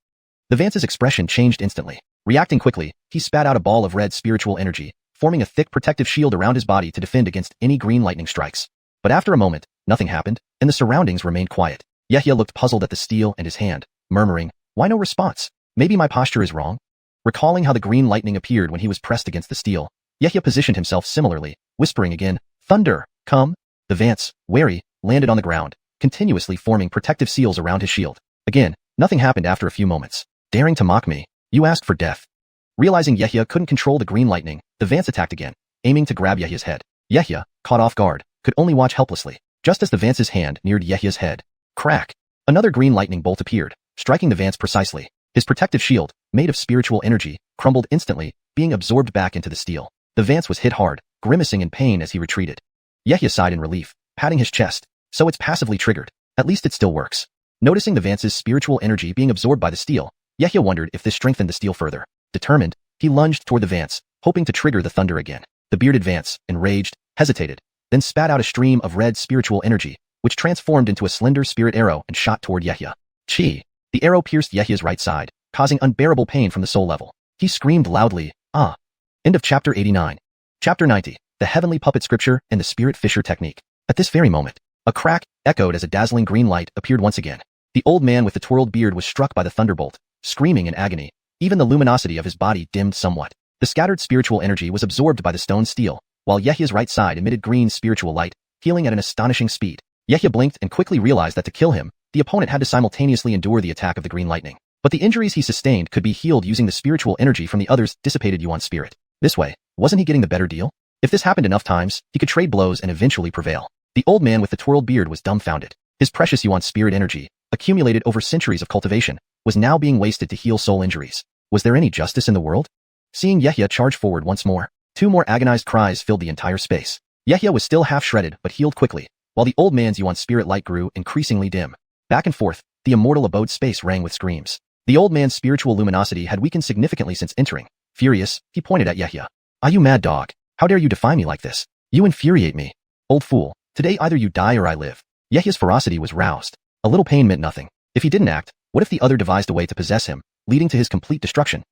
The Vance's expression changed instantly. Reacting quickly, he spat out a ball of red spiritual energy, forming a thick protective shield around his body to defend against any green lightning strikes. But after a moment, nothing happened, and the surroundings remained quiet. Yehya looked puzzled at the steel and his hand, murmuring, "Why no response? Maybe my posture is wrong?" Recalling how the green lightning appeared when he was pressed against the steel, Yehya positioned himself similarly, whispering again, "Thunder, come." The Vance, wary, landed on the ground, continuously forming protective seals around his shield. Again, nothing happened after a few moments. "Daring to mock me, you asked for death." Realizing Yehya couldn't control the green lightning, the Vance attacked again, aiming to grab Yehya's head. Yehya, caught off guard, could only watch helplessly. Just as the Vance's hand neared Yehya's head, crack! Another green lightning bolt appeared, striking the Vance precisely. His protective shield, made of spiritual energy, crumbled instantly, being absorbed back into the steel. The Vance was hit hard, grimacing in pain as he retreated. Yehya sighed in relief, patting his chest. So it's passively triggered. At least it still works. Noticing the Vance's spiritual energy being absorbed by the steel, Yehya wondered if this strengthened the steel further. Determined, he lunged toward the Vance, hoping to trigger the thunder again. The bearded Vance, enraged, hesitated, then spat out a stream of red spiritual energy, which transformed into a slender spirit arrow and shot toward Yehya. Chi! The arrow pierced Yehya's right side, causing unbearable pain from the soul level. He screamed loudly, "Ah!" End of chapter 89. Chapter 90. The Heavenly Puppet Scripture and the Spirit Fisher Technique. At this very moment, a crack echoed as a dazzling green light appeared once again. The old man with the twirled beard was struck by the thunderbolt, screaming in agony. Even the luminosity of his body dimmed somewhat. The scattered spiritual energy was absorbed by the stone steel, while Yehya's right side emitted green spiritual light, healing at an astonishing speed. Yehya blinked and quickly realized that to kill him, the opponent had to simultaneously endure the attack of the green lightning. But the injuries he sustained could be healed using the spiritual energy from the other's dissipated yuan spirit. This way, wasn't he getting the better deal? If this happened enough times, he could trade blows and eventually prevail. The old man with the twirled beard was dumbfounded. His precious yuan spirit energy, accumulated over centuries of cultivation, was now being wasted to heal soul injuries. Was there any justice in the world? Seeing Yehya charge forward once more, 2 more agonized cries filled the entire space. Yehya was still half shredded but healed quickly, while the old man's yuan spirit light grew increasingly dim. Back and forth, the immortal abode space rang with screams. The old man's spiritual luminosity had weakened significantly since entering. Furious, he pointed at Yehya. "Ah, you mad dog! How dare you defy me like this? You infuriate me. Old fool, today either you die or I live." Yehya's ferocity was roused. A little pain meant nothing. If he didn't act, what if the other devised a way to possess him, leading to his complete destruction?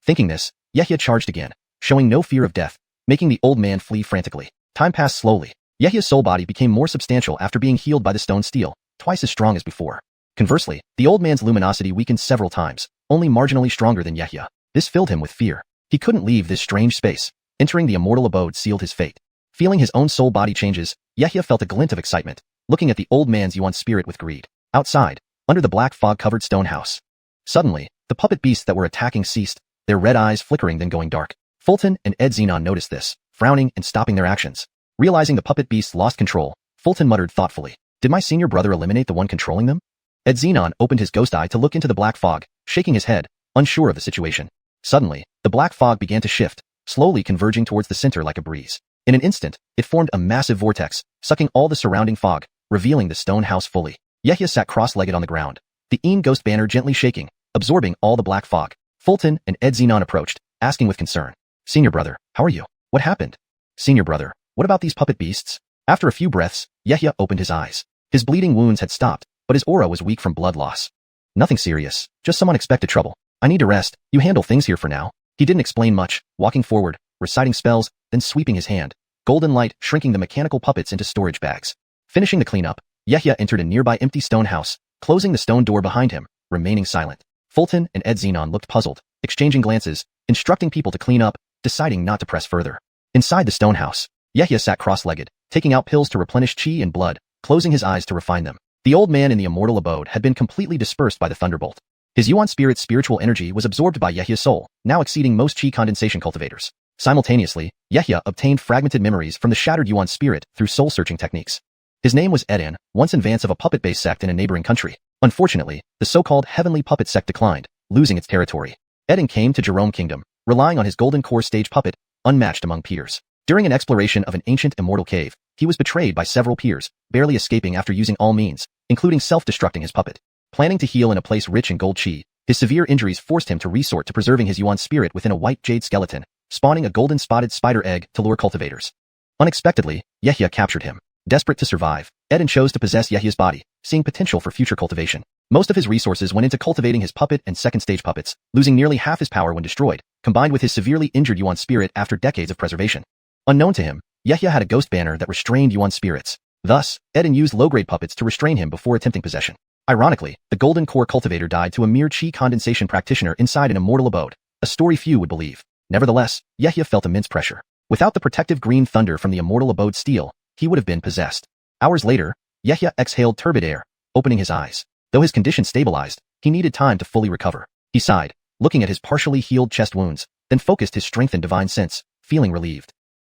Thinking this, Yehya charged again, showing no fear of death, making the old man flee frantically. Time passed slowly. Yehya's soul body became more substantial after being healed by the stone steel, twice as strong as before. Conversely, the old man's luminosity weakened several times, only marginally stronger than Yehya. This filled him with fear. He couldn't leave this strange space. Entering the immortal abode sealed his fate. Feeling his own soul body changes, Yehia felt a glint of excitement, looking at the old man's yuan spirit with greed. Outside, under the black fog-covered stone house. Suddenly, the puppet beasts that were attacking ceased, their red eyes flickering then going dark. Fulton and Ed Xenon noticed this, frowning and stopping their actions. Realizing the puppet beasts lost control, Fulton muttered thoughtfully, "Did my senior brother eliminate the one controlling them?" Ed Xenon opened his ghost eye to look into the black fog, shaking his head, unsure of the situation. Suddenly, the black fog began to shift, slowly converging towards the center like a breeze. In an instant, it formed a massive vortex, sucking all the surrounding fog, revealing the stone house fully. Yehia sat cross-legged on the ground, the Een ghost banner gently shaking, absorbing all the black fog. Fulton and Ed Xenon approached, asking with concern, "Senior brother, how are you? What happened?" "Senior brother, what about these puppet beasts?" After a few breaths, Yehia opened his eyes. His bleeding wounds had stopped, but his aura was weak from blood loss. "Nothing serious, just some unexpected trouble. I need to rest, you handle things here for now." He didn't explain much, walking forward, reciting spells, then sweeping his hand, golden light shrinking the mechanical puppets into storage bags. Finishing the cleanup, Yehia entered a nearby empty stone house, closing the stone door behind him, remaining silent. Fulton and Ed Xenon looked puzzled, exchanging glances, instructing people to clean up, deciding not to press further. Inside the stone house, Yehia sat cross-legged, taking out pills to replenish chi and blood, closing his eyes to refine them. The old man in the immortal abode had been completely dispersed by the thunderbolt. His yuan spirit's spiritual energy was absorbed by Yehia's soul, now exceeding most chi condensation cultivators. Simultaneously, Yehia obtained fragmented memories from the shattered yuan spirit through soul-searching techniques. His name was Edan, once advance of a puppet-based sect in a neighboring country. Unfortunately, the so-called heavenly puppet sect declined, losing its territory. Edan came to Jerome Kingdom, relying on his golden core stage puppet, unmatched among peers. During an exploration of an ancient immortal cave, he was betrayed by several peers, barely escaping after using all means, including self-destructing his puppet. Planning to heal in a place rich in gold chi, his severe injuries forced him to resort to preserving his yuan spirit within a white jade skeleton, spawning a golden spotted spider egg to lure cultivators. Unexpectedly, Yehia captured him. Desperate to survive, Edan chose to possess Yehia's body, seeing potential for future cultivation. Most of his resources went into cultivating his puppet and second-stage puppets, losing nearly half his power when destroyed, combined with his severely injured yuan spirit after decades of preservation. Unknown to him, Yehia had a ghost banner that restrained yuan spirits. Thus, Edan used low-grade puppets to restrain him before attempting possession. Ironically, the golden core cultivator died to a mere chi condensation practitioner inside an immortal abode, a story few would believe. Nevertheless, Yehia felt immense pressure. Without the protective green thunder from the immortal abode's steel, he would have been possessed. Hours later, Yehia exhaled turbid air, opening his eyes. Though his condition stabilized, he needed time to fully recover. He sighed, looking at his partially healed chest wounds, then focused his strengthened divine sense, feeling relieved.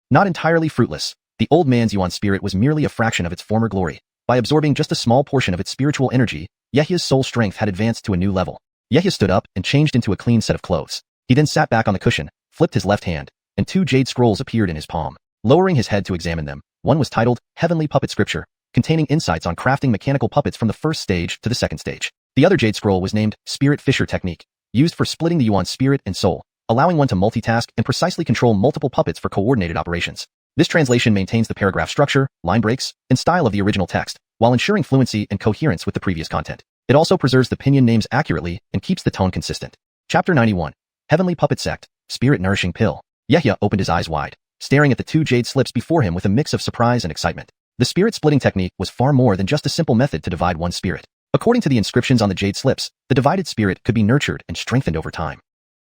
Not entirely fruitless, the old man's yuan spirit was merely a fraction of its former glory. By absorbing just a small portion of its spiritual energy, Yehia's soul strength had advanced to a new level. Yehia stood up and changed into a clean set of clothes. He then sat back on the cushion, flipped his left hand, and 2 jade scrolls appeared in his palm. Lowering his head to examine them, one was titled Heavenly Puppet Scripture, containing insights on crafting mechanical puppets from the first stage to the second stage. The other jade scroll was named Spirit Fisher Technique, used for splitting the yuan spirit and soul, allowing one to multitask and precisely control multiple puppets for coordinated operations. This translation maintains the paragraph structure, line breaks, and style of the original text, while ensuring fluency and coherence with the previous content. It also preserves the pinyin names accurately and keeps the tone consistent. Chapter 91. Heavenly Puppet Sect, Spirit Nourishing Pill. Yehia opened his eyes wide, staring at the 2 jade slips before him with a mix of surprise and excitement. The spirit splitting technique was far more than just a simple method to divide one spirit. According to the inscriptions on the jade slips, the divided spirit could be nurtured and strengthened over time.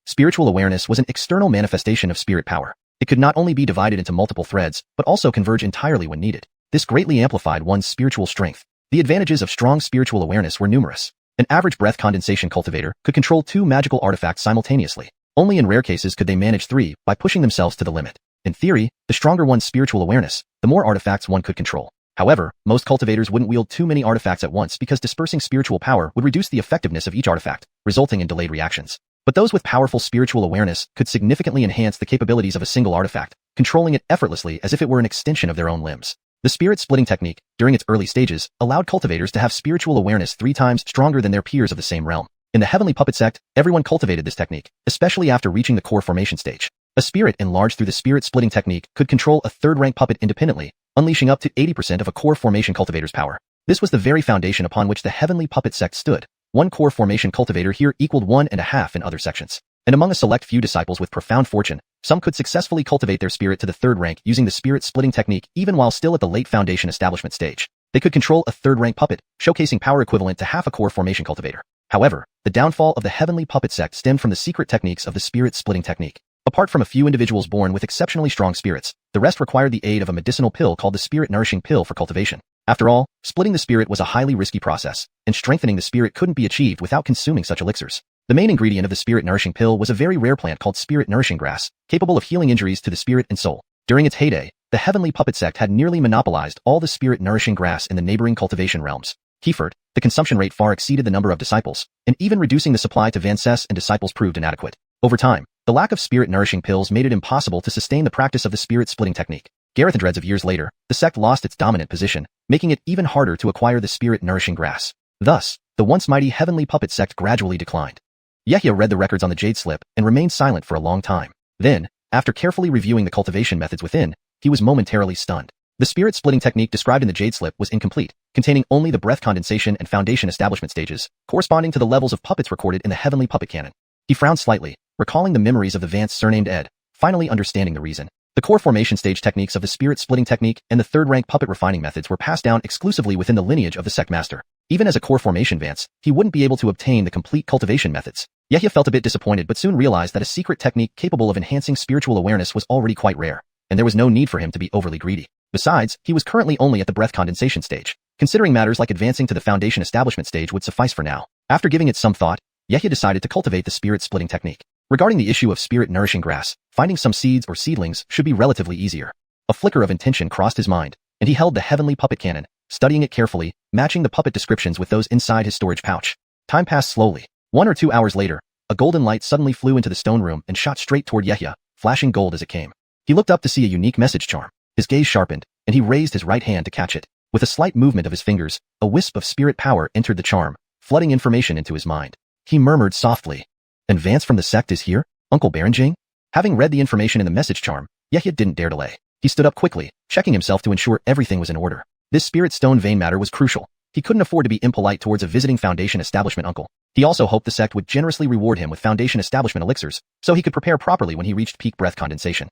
Spiritual awareness was an external manifestation of spirit power. It could not only be divided into multiple threads, but also converge entirely when needed. This greatly amplified one's spiritual strength. The advantages of strong spiritual awareness were numerous. An average breath condensation cultivator could control 2 magical artifacts simultaneously. Only in rare cases could they manage 3 by pushing themselves to the limit. In theory, the stronger one's spiritual awareness, the more artifacts one could control. However, most cultivators wouldn't wield too many artifacts at once because dispersing spiritual power would reduce the effectiveness of each artifact, resulting in delayed reactions. But those with powerful spiritual awareness could significantly enhance the capabilities of a single artifact, controlling it effortlessly as if it were an extension of their own limbs. The spirit splitting technique, during its early stages, allowed cultivators to have spiritual awareness 3 times stronger than their peers of the same realm. In the Heavenly Puppet Sect, everyone cultivated this technique, especially after reaching the core formation stage. A spirit enlarged through the spirit splitting technique could control a 3rd-rank puppet independently, unleashing up to 80% of a core formation cultivator's power. This was the very foundation upon which the Heavenly Puppet Sect stood. One core formation cultivator here equaled 1.5 in other sections. And among a select few disciples with profound fortune, some could successfully cultivate their spirit to the 3rd rank using the spirit splitting technique even while still at the late foundation establishment stage. They could control a 3rd-rank puppet, showcasing power equivalent to half a core formation cultivator. However, the downfall of the Heavenly Puppet Sect stemmed from the secret techniques of the spirit splitting technique. Apart from a few individuals born with exceptionally strong spirits, The rest required the aid of a medicinal pill called the spirit-nourishing pill for cultivation. After all, splitting the spirit was a highly risky process, and strengthening the spirit couldn't be achieved without consuming such elixirs. The main ingredient of the spirit-nourishing pill was a very rare plant called spirit-nourishing grass, capable of healing injuries to the spirit and soul. During its heyday, the Heavenly Puppet Sect had nearly monopolized all the spirit-nourishing grass in the neighboring cultivation realms. Keyford, the consumption rate far exceeded the number of disciples, and even reducing the supply to Vances and disciples proved inadequate. Over time, the lack of spirit-nourishing pills made it impossible to sustain the practice of the spirit-splitting technique. Garethundreds of years later, the sect lost its dominant position, making it even harder to acquire the spirit-nourishing grass. Thus, the once mighty Heavenly Puppet Sect gradually declined. Yehia read the records on the jade slip and remained silent for a long time. Then, after carefully reviewing the cultivation methods within, he was momentarily stunned. The spirit-splitting technique described in the jade slip was incomplete, containing only the breath condensation and foundation establishment stages, corresponding to the levels of puppets recorded in the Heavenly Puppet Canon. He frowned slightly, recalling the memories of the Vance surnamed Ed, finally understanding the reason. The core formation stage techniques of the spirit-splitting technique and the third-rank puppet refining methods were passed down exclusively within the lineage of the sect master. Even as a core formation Vance, he wouldn't be able to obtain the complete cultivation methods. Yehia felt a bit disappointed but soon realized that a secret technique capable of enhancing spiritual awareness was already quite rare, and there was no need for him to be overly greedy. Besides, he was currently only at the breath condensation stage. Considering matters like advancing to the foundation establishment stage would suffice for now. After giving it some thought, Yehia decided to cultivate the spirit-splitting technique. Regarding the issue of spirit-nourishing grass, finding some seeds or seedlings should be relatively easier. A flicker of intention crossed his mind, and he held the Heavenly Puppet Canon, studying it carefully, matching the puppet descriptions with those inside his storage pouch. Time passed slowly. 1 or 2 hours later, a golden light suddenly flew into the stone room and shot straight toward Yehia, flashing gold as it came. He looked up to see a unique message charm. His gaze sharpened, and he raised his right hand to catch it. With a slight movement of his fingers, a wisp of spirit power entered the charm, flooding information into his mind. He murmured softly, "And Vance from the sect is here, Uncle Berenjing?" Having read the information in the message charm, Yehia didn't dare delay. He stood up quickly, checking himself to ensure everything was in order. This spirit stone vein matter was crucial. He couldn't afford to be impolite towards a visiting foundation establishment uncle. He also hoped the sect would generously reward him with foundation establishment elixirs, so he could prepare properly when he reached peak breath condensation.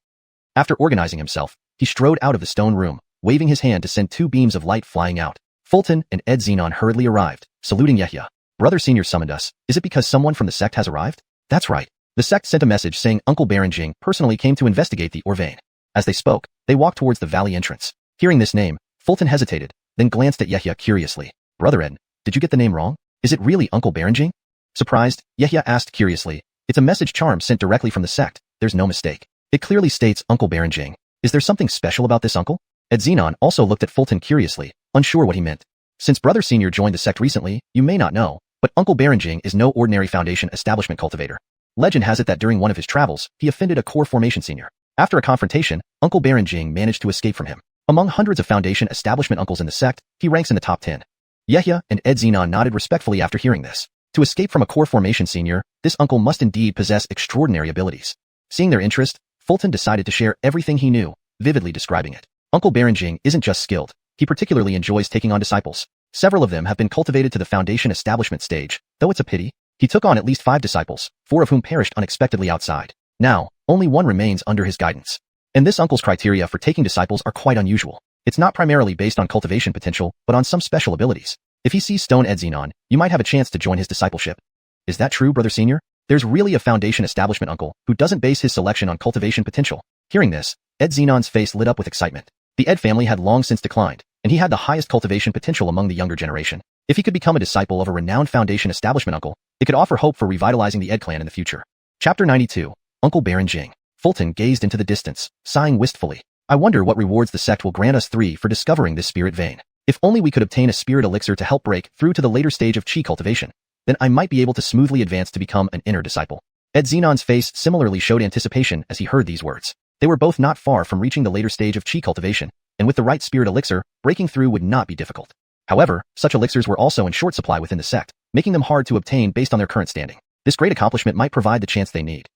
After organizing himself, he strode out of the stone room, waving his hand to send 2 beams of light flying out. Fulton and Ed Xenon hurriedly arrived, saluting Yehia. "Brother Senior summoned us. Is it because someone from the sect has arrived?" "That's right." The sect sent a message saying Uncle Berenjing personally came to investigate the Orvane. As they spoke, they walked towards the valley entrance. Hearing this name, Fulton hesitated, then glanced at Yehia curiously. "Brother Ed, did you get the name wrong? Is it really Uncle Berenjing?" Surprised, Yehia asked curiously. "It's a message charm sent directly from the sect. There's no mistake. It clearly states Uncle Berenjing. Is there something special about this uncle?" Ed Xenon also looked at Fulton curiously, unsure what he meant. "Since Brother Senior joined the sect recently, you may not know, but Uncle Berenjing is no ordinary foundation establishment cultivator. Legend has it that during one of his travels, he offended a core formation senior. After a confrontation, Uncle Berenjing managed to escape from him. Among hundreds of foundation establishment uncles in the sect, he ranks in the top 10. Yehia and Ed Xenon nodded respectfully after hearing this. To escape from a core formation senior, this uncle must indeed possess extraordinary abilities. Seeing their interest, Fulton decided to share everything he knew, vividly describing it. Uncle Berenjing isn't just skilled, he particularly enjoys taking on disciples. Several of them have been cultivated to the foundation establishment stage, though it's a pity. He took on at least 5 disciples, 4 of whom perished unexpectedly outside. Now, only 1 remains under his guidance. And this uncle's criteria for taking disciples are quite unusual. It's not primarily based on cultivation potential, but on some special abilities. If he sees Stone Ed Xenon, you might have a chance to join his discipleship. Is that true, Brother Senior? There's really a foundation establishment uncle who doesn't base his selection on cultivation potential. Hearing this, Ed Xenon's face lit up with excitement. The Ed family had long since declined, and he had the highest cultivation potential among the younger generation. If he could become a disciple of a renowned foundation establishment uncle, it could offer hope for revitalizing the Ed clan in the future. Chapter 92. Uncle Berenjing. Fulton gazed into the distance, sighing wistfully. "I wonder what rewards the sect will grant us 3 for discovering this spirit vein. If only we could obtain a spirit elixir to help break through to the later stage of chi cultivation, then I might be able to smoothly advance to become an inner disciple." Ed Xenon's face similarly showed anticipation as he heard these words. They were both not far from reaching the later stage of chi cultivation, and with the right spirit elixir, breaking through would not be difficult. However, such elixirs were also in short supply within the sect, making them hard to obtain based on their current standing. This great accomplishment might provide the chance they need.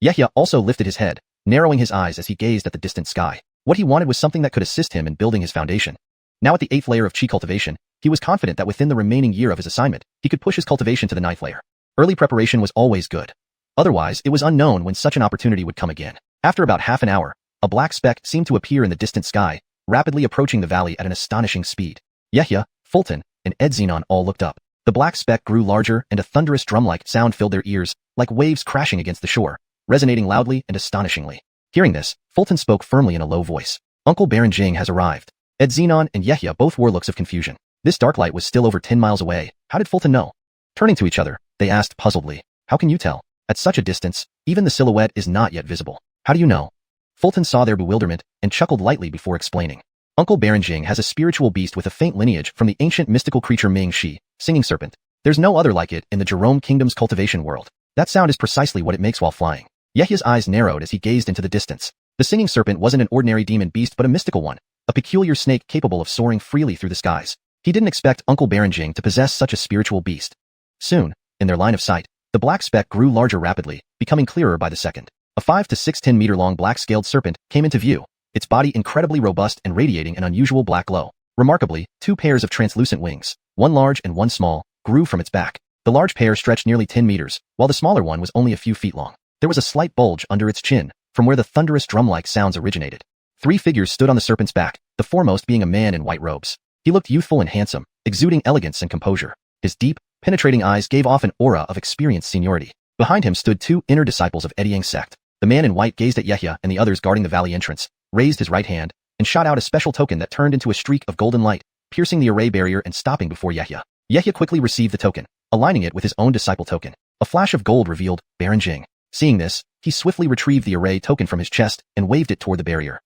Yehia also lifted his head, narrowing his eyes as he gazed at the distant sky. What he wanted was something that could assist him in building his foundation. Now at the 8th layer of chi cultivation, he was confident that within the remaining year of his assignment, he could push his cultivation to the 9th layer. Early preparation was always good. Otherwise, it was unknown when such an opportunity would come again. After about half an hour, a black speck seemed to appear in the distant sky, rapidly approaching the valley at an astonishing speed. Yehia, Fulton, and Ed Xenon all looked up. The black speck grew larger and a thunderous drum-like sound filled their ears, like waves crashing against the shore, resonating loudly and astonishingly. Hearing this, Fulton spoke firmly in a low voice. Uncle Baron Jing has arrived. Ed Xenon and Yehia both wore looks of confusion. This dark light was still over 10 miles away. How did Fulton know? Turning to each other, they asked puzzledly. How can you tell? At such a distance, even the silhouette is not yet visible. How do you know? Fulton saw their bewilderment and chuckled lightly before explaining. Uncle Baron Jing has a spiritual beast with a faint lineage from the ancient mystical creature Ming Shi, singing serpent. There's no other like it in the Jerome Kingdom's cultivation world. That sound is precisely what it makes while flying. Yehia's eyes narrowed as he gazed into the distance. The singing serpent wasn't an ordinary demon beast but a mystical one, a peculiar snake capable of soaring freely through the skies. He didn't expect Uncle Baron Jing to possess such a spiritual beast. Soon, in their line of sight, the black speck grew larger rapidly, becoming clearer by the second. A 5 to 6 10-meter long black-scaled serpent came into view, its body incredibly robust and radiating an unusual black glow. Remarkably, 2 pairs of translucent wings, one large and one small, grew from its back. The large pair stretched nearly 10 meters, while the smaller one was only a few feet long. There was a slight bulge under its chin, from where the thunderous drum-like sounds originated. 3 figures stood on the serpent's back, the foremost being a man in white robes. He looked youthful and handsome, exuding elegance and composure. His deep, penetrating eyes gave off an aura of experienced seniority. Behind him stood 2 inner disciples of Edyang's sect. The man in white gazed at Yehia and the others guarding the valley entrance, raised his right hand, and shot out a special token that turned into a streak of golden light, piercing the array barrier and stopping before Yehia. Yehia quickly received the token, aligning it with his own disciple token. A flash of gold revealed Baron Jing. Seeing this, he swiftly retrieved the array token from his chest and waved it toward the barrier.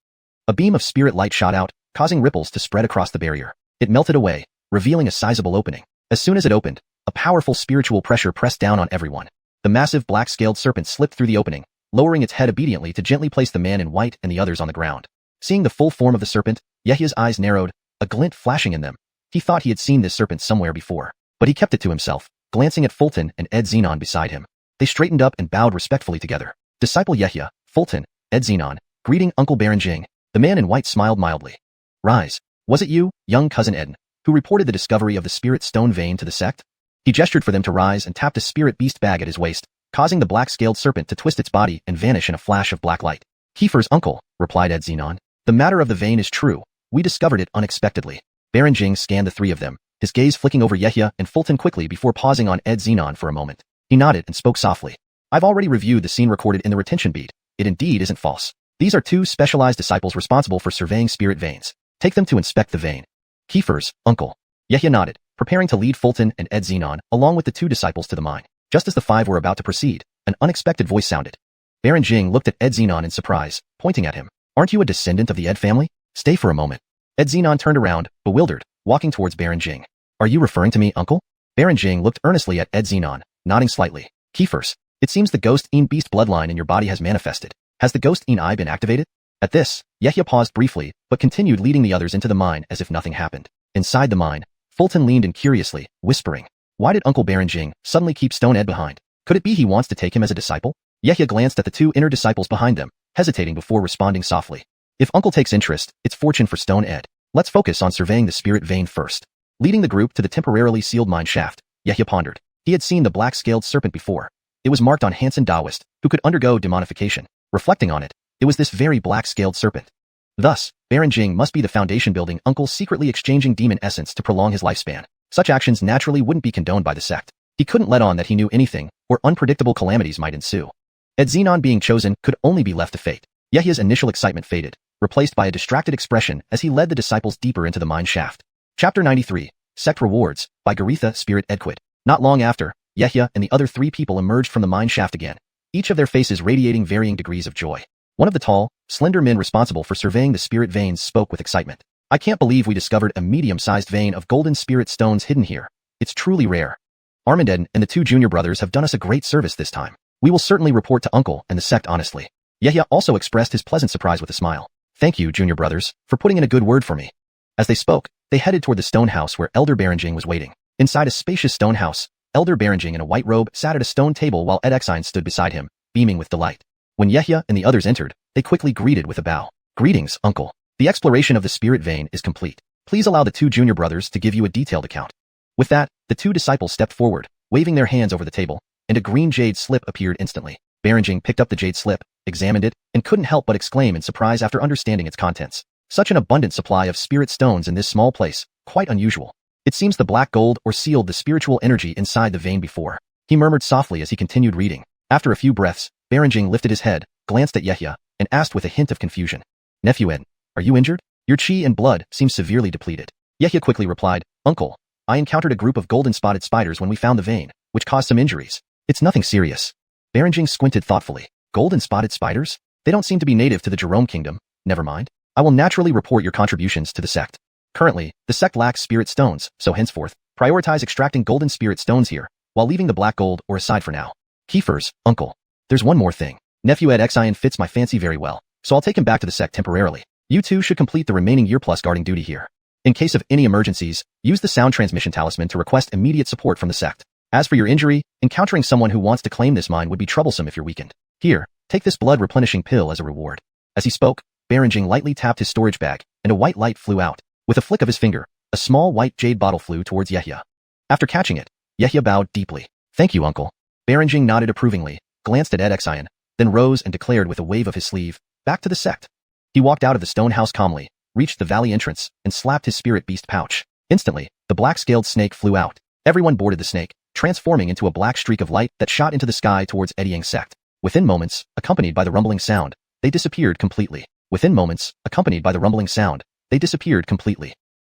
A beam of spirit light shot out, causing ripples to spread across the barrier. It melted away, revealing a sizable opening. As soon as it opened, a powerful spiritual pressure pressed down on everyone. The massive black-scaled serpent slipped through the opening, lowering its head obediently to gently place the man in white and the others on the ground. Seeing the full form of the serpent, Yehia's eyes narrowed, a glint flashing in them. He thought he had seen this serpent somewhere before, but he kept it to himself, glancing at Fulton and Ed Xenon beside him. They straightened up and bowed respectfully together. Disciple Yehia, Fulton, Ed Xenon, greeting Uncle Baron Jing. The man in white smiled mildly. Rise. Was it you, young cousin Eden, who reported the discovery of the spirit stone vein to the sect? He gestured for them to rise and tapped a spirit beast bag at his waist, causing the black-scaled serpent to twist its body and vanish in a flash of black light. Kiefer's uncle, replied Ed Xenon. The matter of the vein is true. We discovered it unexpectedly. Baron Jing scanned the 3 of them, his gaze flicking over Yehia and Fulton quickly before pausing on Ed Xenon for a moment. He nodded and spoke softly. I've already reviewed the scene recorded in the retention bead. It indeed isn't false. These are 2 specialized disciples responsible for surveying spirit veins. Take them to inspect the vein. Kiefer's uncle. Yehia nodded, preparing to lead Fulton and Ed Xenon along with the 2 disciples to the mine. Just as the 5 were about to proceed, an unexpected voice sounded. Baron Jing looked at Ed Xenon in surprise, pointing at him. Aren't you a descendant of the Ed family? Stay for a moment. Ed Xenon turned around, bewildered, walking towards Baron Jing. Are you referring to me, uncle? Baron Jing looked earnestly at Ed Xenon, nodding slightly. Kiefer's. It seems the ghost-een beast bloodline in your body has manifested. Has the ghost-een eye been activated? At this, Yehia paused briefly, but continued leading the others into the mine as if nothing happened. Inside the mine, Fulton leaned in curiously, whispering. Why did Uncle Baron Jing suddenly keep Stone Ed behind? Could it be he wants to take him as a disciple? Yehia glanced at the 2 inner disciples behind them, hesitating before responding softly. If Uncle takes interest, it's fortune for Stone Ed. Let's focus on surveying the spirit vein first. Leading the group to the temporarily sealed mine shaft, Yehia pondered. He had seen the black-scaled serpent before. It was marked on Hansen Taoist, who could undergo demonification. Reflecting on it, it was this very black-scaled serpent. Thus, Baron Jing must be the foundation-building uncle secretly exchanging demon essence to prolong his lifespan. Such actions naturally wouldn't be condoned by the sect. He couldn't let on that he knew anything, or unpredictable calamities might ensue. Ed Xenon being chosen could only be left to fate. Yehia's initial excitement faded, replaced by a distracted expression as he led the disciples deeper into the mine shaft. Chapter 93, Sect Rewards, by Garetha Spirit Edquid. Not long after, Yehia and the other 3 people emerged from the mine shaft again, each of their faces radiating varying degrees of joy. One of the tall, slender men responsible for surveying the spirit veins spoke with excitement. I can't believe we discovered a medium-sized vein of golden spirit stones hidden here. It's truly rare. Armanded and the 2 junior brothers have done us a great service this time. We will certainly report to Uncle and the sect honestly. Yehia also expressed his pleasant surprise with a smile. Thank you, junior brothers, for putting in a good word for me. As they spoke, they headed toward the stone house where Elder Baron Jing was waiting. Inside a spacious stone house, Elder Baron Jing in a white robe sat at a stone table while Ed Xenon stood beside him, beaming with delight. When Yehia and the others entered, they quickly greeted with a bow. Greetings, Uncle. The exploration of the spirit vein is complete. Please allow the 2 junior brothers to give you a detailed account. With that, the 2 disciples stepped forward, waving their hands over the table, and a green jade slip appeared instantly. Baron Jing picked up the jade slip, examined it, and couldn't help but exclaim in surprise after understanding its contents. Such an abundant supply of spirit stones in this small place, quite unusual. It seems the black gold or sealed the spiritual energy inside the vein before. He murmured softly as he continued reading. After a few breaths, Baron Jing lifted his head, glanced at Yehia, and asked with a hint of confusion. Nephew Ed, are you injured? Your chi and blood seem severely depleted. Yehia quickly replied, Uncle, I encountered a group of golden-spotted spiders when we found the vein, which caused some injuries. It's nothing serious. Berenjing squinted thoughtfully. Golden-spotted spiders? They don't seem to be native to the Jerome Kingdom. Never mind. I will naturally report your contributions to the sect. Currently, the sect lacks spirit stones, so henceforth, prioritize extracting golden spirit stones here, while leaving the black gold or aside for now. Keepers, Uncle. There's one more thing. Nephew Ed xiuxian fits my fancy very well, so I'll take him back to the sect temporarily. You two should complete the remaining year-plus guarding duty here. In case of any emergencies, use the sound transmission talisman to request immediate support from the sect. As for your injury, encountering someone who wants to claim this mine would be troublesome if you're weakened. Here, take this blood-replenishing pill as a reward. As he spoke, Berenjing lightly tapped his storage bag, and a white light flew out. With a flick of his finger, a small white jade bottle flew towards Yehia. After catching it, Yehia bowed deeply. Thank you, Uncle. Berenjing nodded approvingly, glanced at Ed xiuxian, then rose and declared with a wave of his sleeve, back to the sect. He walked out of the stone house calmly, reached the valley entrance, and slapped his spirit beast pouch. Instantly, the black-scaled snake flew out. Everyone boarded the snake, transforming into a black streak of light that shot into the sky towards Eddie's sect. Within moments, accompanied by the rumbling sound, they disappeared completely.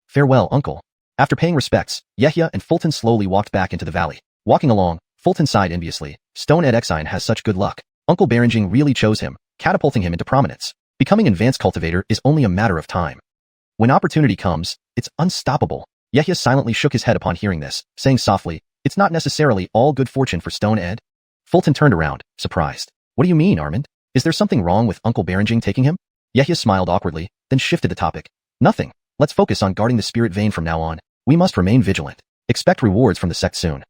Farewell, Uncle. After paying respects, Yehia and Fulton slowly walked back into the valley. Walking along, Fulton sighed enviously. Stone Ed xiuxian has such good luck. Uncle Berenjing really chose him, catapulting him into prominence. Becoming an advanced cultivator is only a matter of time. When opportunity comes, it's unstoppable. Yehia silently shook his head upon hearing this, saying softly, it's not necessarily all good fortune for Stone Ed. Fulton turned around, surprised. What do you mean, Armand? Is there something wrong with Uncle Berenjing taking him? Yehia smiled awkwardly, then shifted the topic. Nothing. Let's focus on guarding the spirit vein from now on. We must remain vigilant. Expect rewards from the sect soon.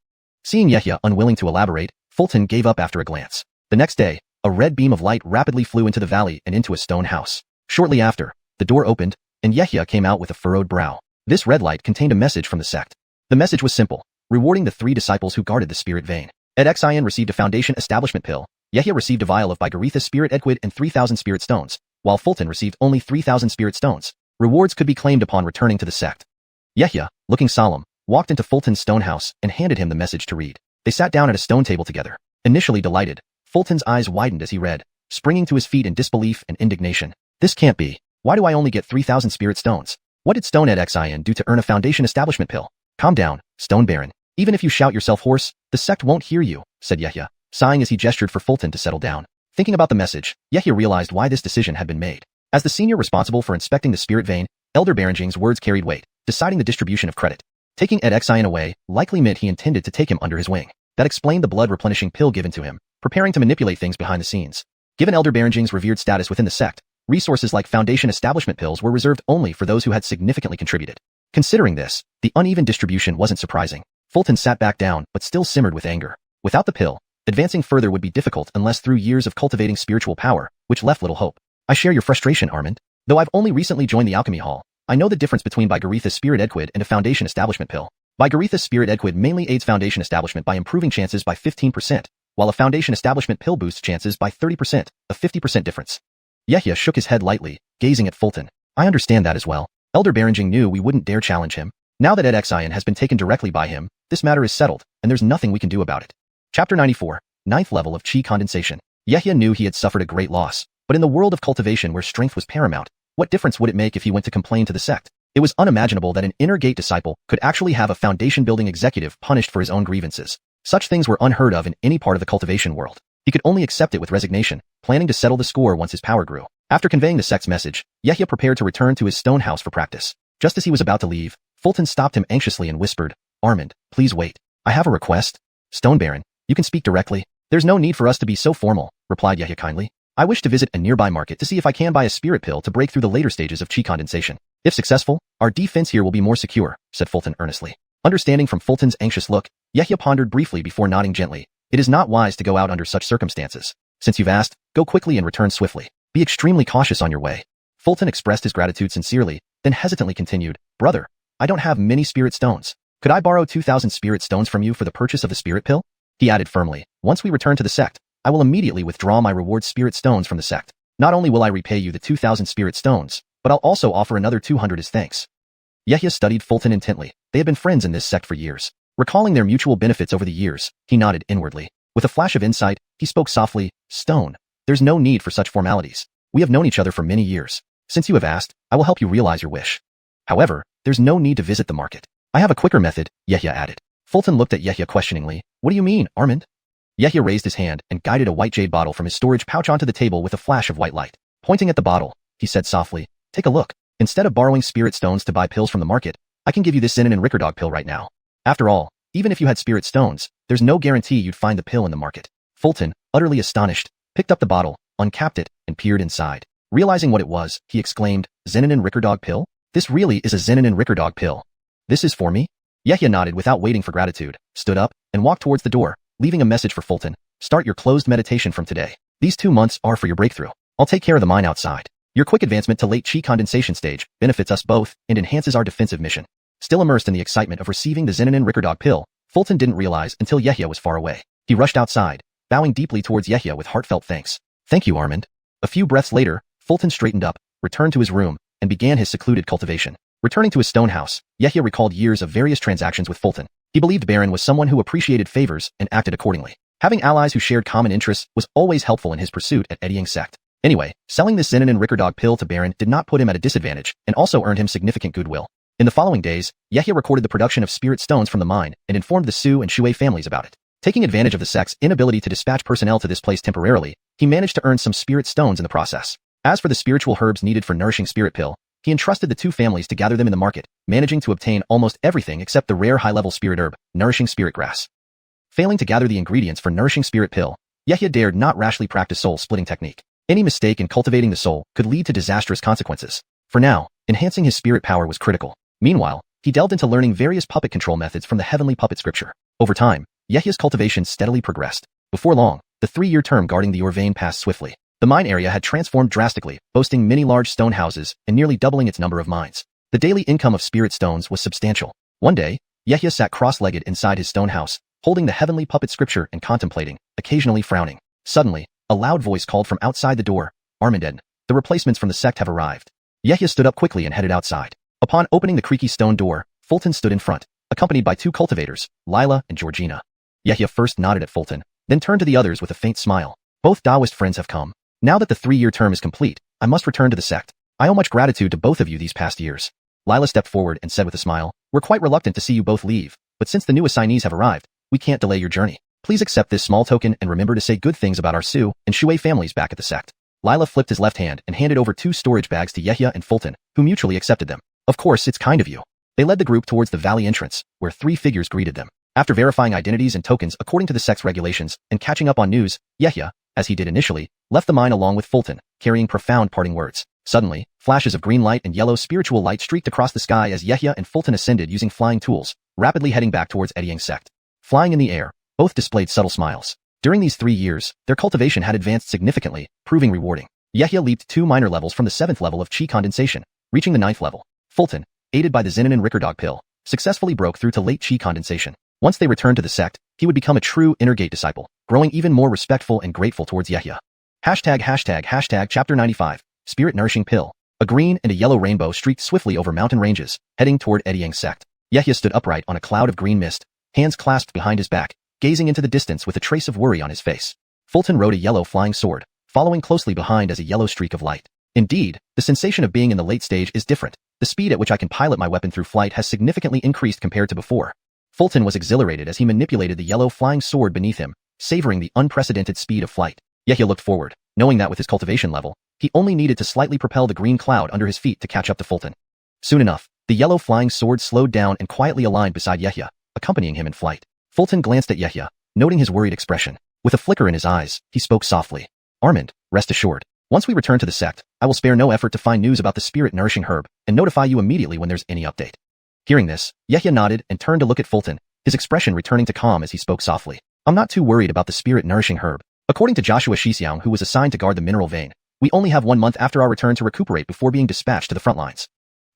Seeing Yehia unwilling to elaborate, Fulton gave up after a glance. The next day, a red beam of light rapidly flew into the valley and into a stone house. Shortly after, the door opened, and Yehia came out with a furrowed brow. This red light contained a message from the sect. The message was simple, rewarding the 3 disciples who guarded the spirit vein. Ed xiuxian received a foundation establishment pill, Yehia received a vial of Bigaretha spirit edquid and 3,000 spirit stones, while Fulton received only 3,000 spirit stones. Rewards could be claimed upon returning to the sect. Yehia, looking solemn, walked into Fulton's stone house and handed him the message to read. They sat down at a stone table together. Initially delighted, Fulton's eyes widened as he read, springing to his feet in disbelief and indignation. This can't be. Why do I only get 3,000 spirit stones? What did Stone Ed xiuxian do to earn a foundation establishment pill? Calm down, Stone Baron. Even if you shout yourself hoarse, the sect won't hear you, said Yehia, sighing as he gestured for Fulton to settle down. Thinking about the message, Yehia realized why this decision had been made. As the senior responsible for inspecting the spirit vein, Elder Berenjing's words carried weight, deciding the distribution of credit. Taking Ed xiuxian away likely meant he intended to take him under his wing. That explained the blood-replenishing pill given to him, preparing to manipulate things behind the scenes. Given Elder Berenjing's revered status within the sect, resources like foundation establishment pills were reserved only for those who had significantly contributed. Considering this, the uneven distribution wasn't surprising. Fulton sat back down but still simmered with anger. Without the pill, advancing further would be difficult unless through years of cultivating spiritual power, which left little hope. I share your frustration, Armand. Though I've only recently joined the alchemy hall, I know the difference between Bigaretha spirit edquid and a foundation establishment pill. Bigaretha spirit edquid mainly aids foundation establishment by improving chances by 15%, while a foundation establishment pill boosts chances by 30%, a 50% difference. Yehia shook his head lightly, gazing at Fulton. I understand that as well. Elder Berenjing knew we wouldn't dare challenge him. Now that Ed xiuxian has been taken directly by him, this matter is settled, and there's nothing we can do about it. Chapter 94, 9th level of Qi condensation. Yehia knew he had suffered a great loss, but in the world of cultivation where strength was paramount, what difference would it make if he went to complain to the sect? It was unimaginable that an inner gate disciple could actually have a foundation-building executive punished for his own grievances. Such things were unheard of in any part of the cultivation world. He could only accept it with resignation, planning to settle the score once his power grew. After conveying the sect's message, Yehia prepared to return to his stone house for practice. Just as he was about to leave, Fulton stopped him anxiously and whispered, Armand, please wait. I have a request. Stone Baron, you can speak directly. There's no need for us to be so formal, replied Yehia kindly. I wish to visit a nearby market to see if I can buy a spirit pill to break through the later stages of Qi condensation. If successful, our defense here will be more secure, said Fulton earnestly. Understanding from Fulton's anxious look, Yehia pondered briefly before nodding gently. It is not wise to go out under such circumstances. Since you've asked, go quickly and return swiftly. Be extremely cautious on your way. Fulton expressed his gratitude sincerely, then hesitantly continued, Brother, I don't have many spirit stones. Could I borrow 2,000 spirit stones from you for the purchase of the spirit pill? He added firmly, once we return to the sect, I will immediately withdraw my reward spirit stones from the sect. Not only will I repay you the 2,000 spirit stones, but I'll also offer another 200 as thanks. Yehia studied Fulton intently. They had been friends in this sect for years. Recalling their mutual benefits over the years, he nodded inwardly. With a flash of insight, he spoke softly, Stone, there's no need for such formalities. We have known each other for many years. Since you have asked, I will help you realize your wish. However, there's no need to visit the market. I have a quicker method, Yehia added. Fulton looked at Yehia questioningly. What do you mean, Armand? Yehia raised his hand and guided a white jade bottle from his storage pouch onto the table with a flash of white light. Pointing at the bottle, he said softly, take a look. Instead of borrowing spirit stones to buy pills from the market, I can give you this Zinin and Ricardog pill right now. After all, even if you had spirit stones, there's no guarantee you'd find the pill in the market. Fulton, utterly astonished, picked up the bottle, uncapped it, and peered inside. Realizing what it was, he exclaimed, Zinin and Ricardog pill? This really is a Zinin and Ricardog pill. This is for me? Yehia nodded without waiting for gratitude, stood up, and walked towards the door, leaving a message for Fulton. Start your closed meditation from today. These 2 months are for your breakthrough. I'll take care of the mine outside. Your quick advancement to late chi condensation stage benefits us both and enhances our defensive mission. Still immersed in the excitement of receiving the Zinin and Ricardog pill, Fulton didn't realize until Yehia was far away. He rushed outside, bowing deeply towards Yehia with heartfelt thanks. Thank you, Armand. A few breaths later, Fulton straightened up, returned to his room, and began his secluded cultivation. Returning to his stone house, Yehia recalled years of various transactions with Fulton. He believed Baron was someone who appreciated favors and acted accordingly. Having allies who shared common interests was always helpful in his pursuit at Eddying Sect. Anyway, selling this Zinin and Ricardog pill to Baron did not put him at a disadvantage and also earned him significant goodwill. In the following days, Yehia recorded the production of spirit stones from the mine and informed the Xiu and Shui families about it. Taking advantage of the sect's inability to dispatch personnel to this place temporarily, he managed to earn some spirit stones in the process. As for the spiritual herbs needed for nourishing spirit pill, he entrusted the 2 families to gather them in the market, managing to obtain almost everything except the rare high-level spirit herb, nourishing spirit grass. Failing to gather the ingredients for nourishing spirit pill, Yehia dared not rashly practice soul-splitting technique. Any mistake in cultivating the soul could lead to disastrous consequences. For now, enhancing his spirit power was critical. Meanwhile, he delved into learning various puppet control methods from the heavenly puppet scripture. Over time, Yehia's cultivation steadily progressed. Before long, the 3-year term guarding the ore vein passed swiftly. The mine area had transformed drastically, boasting many large stone houses and nearly doubling its number of mines. The daily income of spirit stones was substantial. One day, Yehia sat cross-legged inside his stone house, holding the heavenly puppet scripture and contemplating, occasionally frowning. Suddenly, a loud voice called from outside the door, Armanden, the replacements from the sect have arrived. Yehia stood up quickly and headed outside. Upon opening the creaky stone door, Fulton stood in front, accompanied by 2 cultivators, Lila and Georgina. Yehia first nodded at Fulton, then turned to the others with a faint smile. Both Taoist friends have come. Now that the 3-year term is complete, I must return to the sect. I owe much gratitude to both of you these past years. Lila stepped forward and said with a smile, we're quite reluctant to see you both leave, but since the new assignees have arrived, we can't delay your journey. Please accept this small token and remember to say good things about our Xiu and Shui families back at the sect. Lila flipped his left hand and handed over 2 storage bags to Yehia and Fulton, who mutually accepted them. Of course, it's kind of you. They led the group towards the valley entrance, where 3 figures greeted them. After verifying identities and tokens according to the sect's regulations and catching up on news, Yehia, as he did initially, left the mine along with Fulton, carrying profound parting words. Suddenly, flashes of green light and yellow spiritual light streaked across the sky as Yehia and Fulton ascended using flying tools, rapidly heading back towards Eddying Sect. Flying in the air, both displayed subtle smiles. During these 3 years, their cultivation had advanced significantly, proving rewarding. Yehia leaped 2 minor levels from the 7th level of chi condensation, reaching the 9th level. Fulton, aided by the Zinin and Ricardog pill, successfully broke through to late chi condensation. Once they returned to the sect, he would become a true inner gate disciple, growing even more respectful and grateful towards Yehia. ##### Chapter 95, Spirit Nourishing Pill. A green and a yellow rainbow streaked swiftly over mountain ranges, heading toward Eddying Sect. Yehia stood upright on a cloud of green mist, hands clasped behind his back, gazing into the distance with a trace of worry on his face. Fulton rode a yellow flying sword, following closely behind as a yellow streak of light. Indeed, the sensation of being in the late stage is different. The speed at which I can pilot my weapon through flight has significantly increased compared to before. Fulton was exhilarated as he manipulated the yellow flying sword beneath him, savoring the unprecedented speed of flight. Yehia looked forward, knowing that with his cultivation level, he only needed to slightly propel the green cloud under his feet to catch up to Fulton. Soon enough, the yellow flying sword slowed down and quietly aligned beside Yehia, accompanying him in flight. Fulton glanced at Yehia, noting his worried expression. With a flicker in his eyes, he spoke softly. Armand, rest assured. Once we return to the sect, I will spare no effort to find news about the spirit-nourishing herb and notify you immediately when there's any update. Hearing this, Yehia nodded and turned to look at Fulton, his expression returning to calm as he spoke softly. I'm not too worried about the spirit-nourishing herb. According to Joshua xiuxian, who was assigned to guard the mineral vein, we only have 1 month after our return to recuperate before being dispatched to the front lines.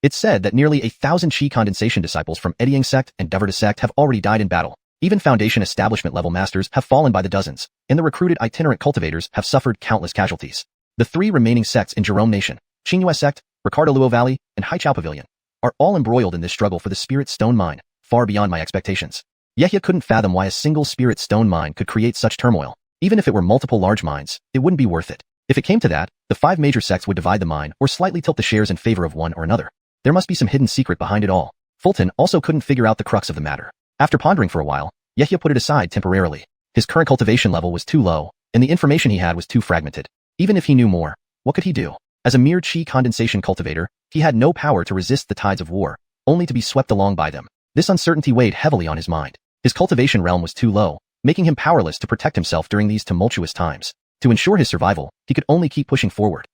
It's said that nearly 1,000 chi condensation disciples from Eddying Sect and Deverda Sect have already died in battle. Even Foundation establishment level masters have fallen by the dozens, and the recruited itinerant cultivators have suffered countless casualties. The 3 remaining sects in Jerome Nation, Qingyue Sect, Ricardo Luo Valley, and Haichao Pavilion, are all embroiled in this struggle for the spirit stone mine, far beyond my expectations. Yehia couldn't fathom why a single spirit stone mine could create such turmoil. Even if it were multiple large mines, it wouldn't be worth it. If it came to that, the 5 major sects would divide the mine or slightly tilt the shares in favor of one or another. There must be some hidden secret behind it all. Fulton also couldn't figure out the crux of the matter. After pondering for a while, Yehia put it aside temporarily. His current cultivation level was too low, and the information he had was too fragmented. Even if he knew more, what could he do? As a mere chi condensation cultivator, he had no power to resist the tides of war, only to be swept along by them. This uncertainty weighed heavily on his mind. His cultivation realm was too low, making him powerless to protect himself during these tumultuous times. To ensure his survival, he could only keep pushing forward.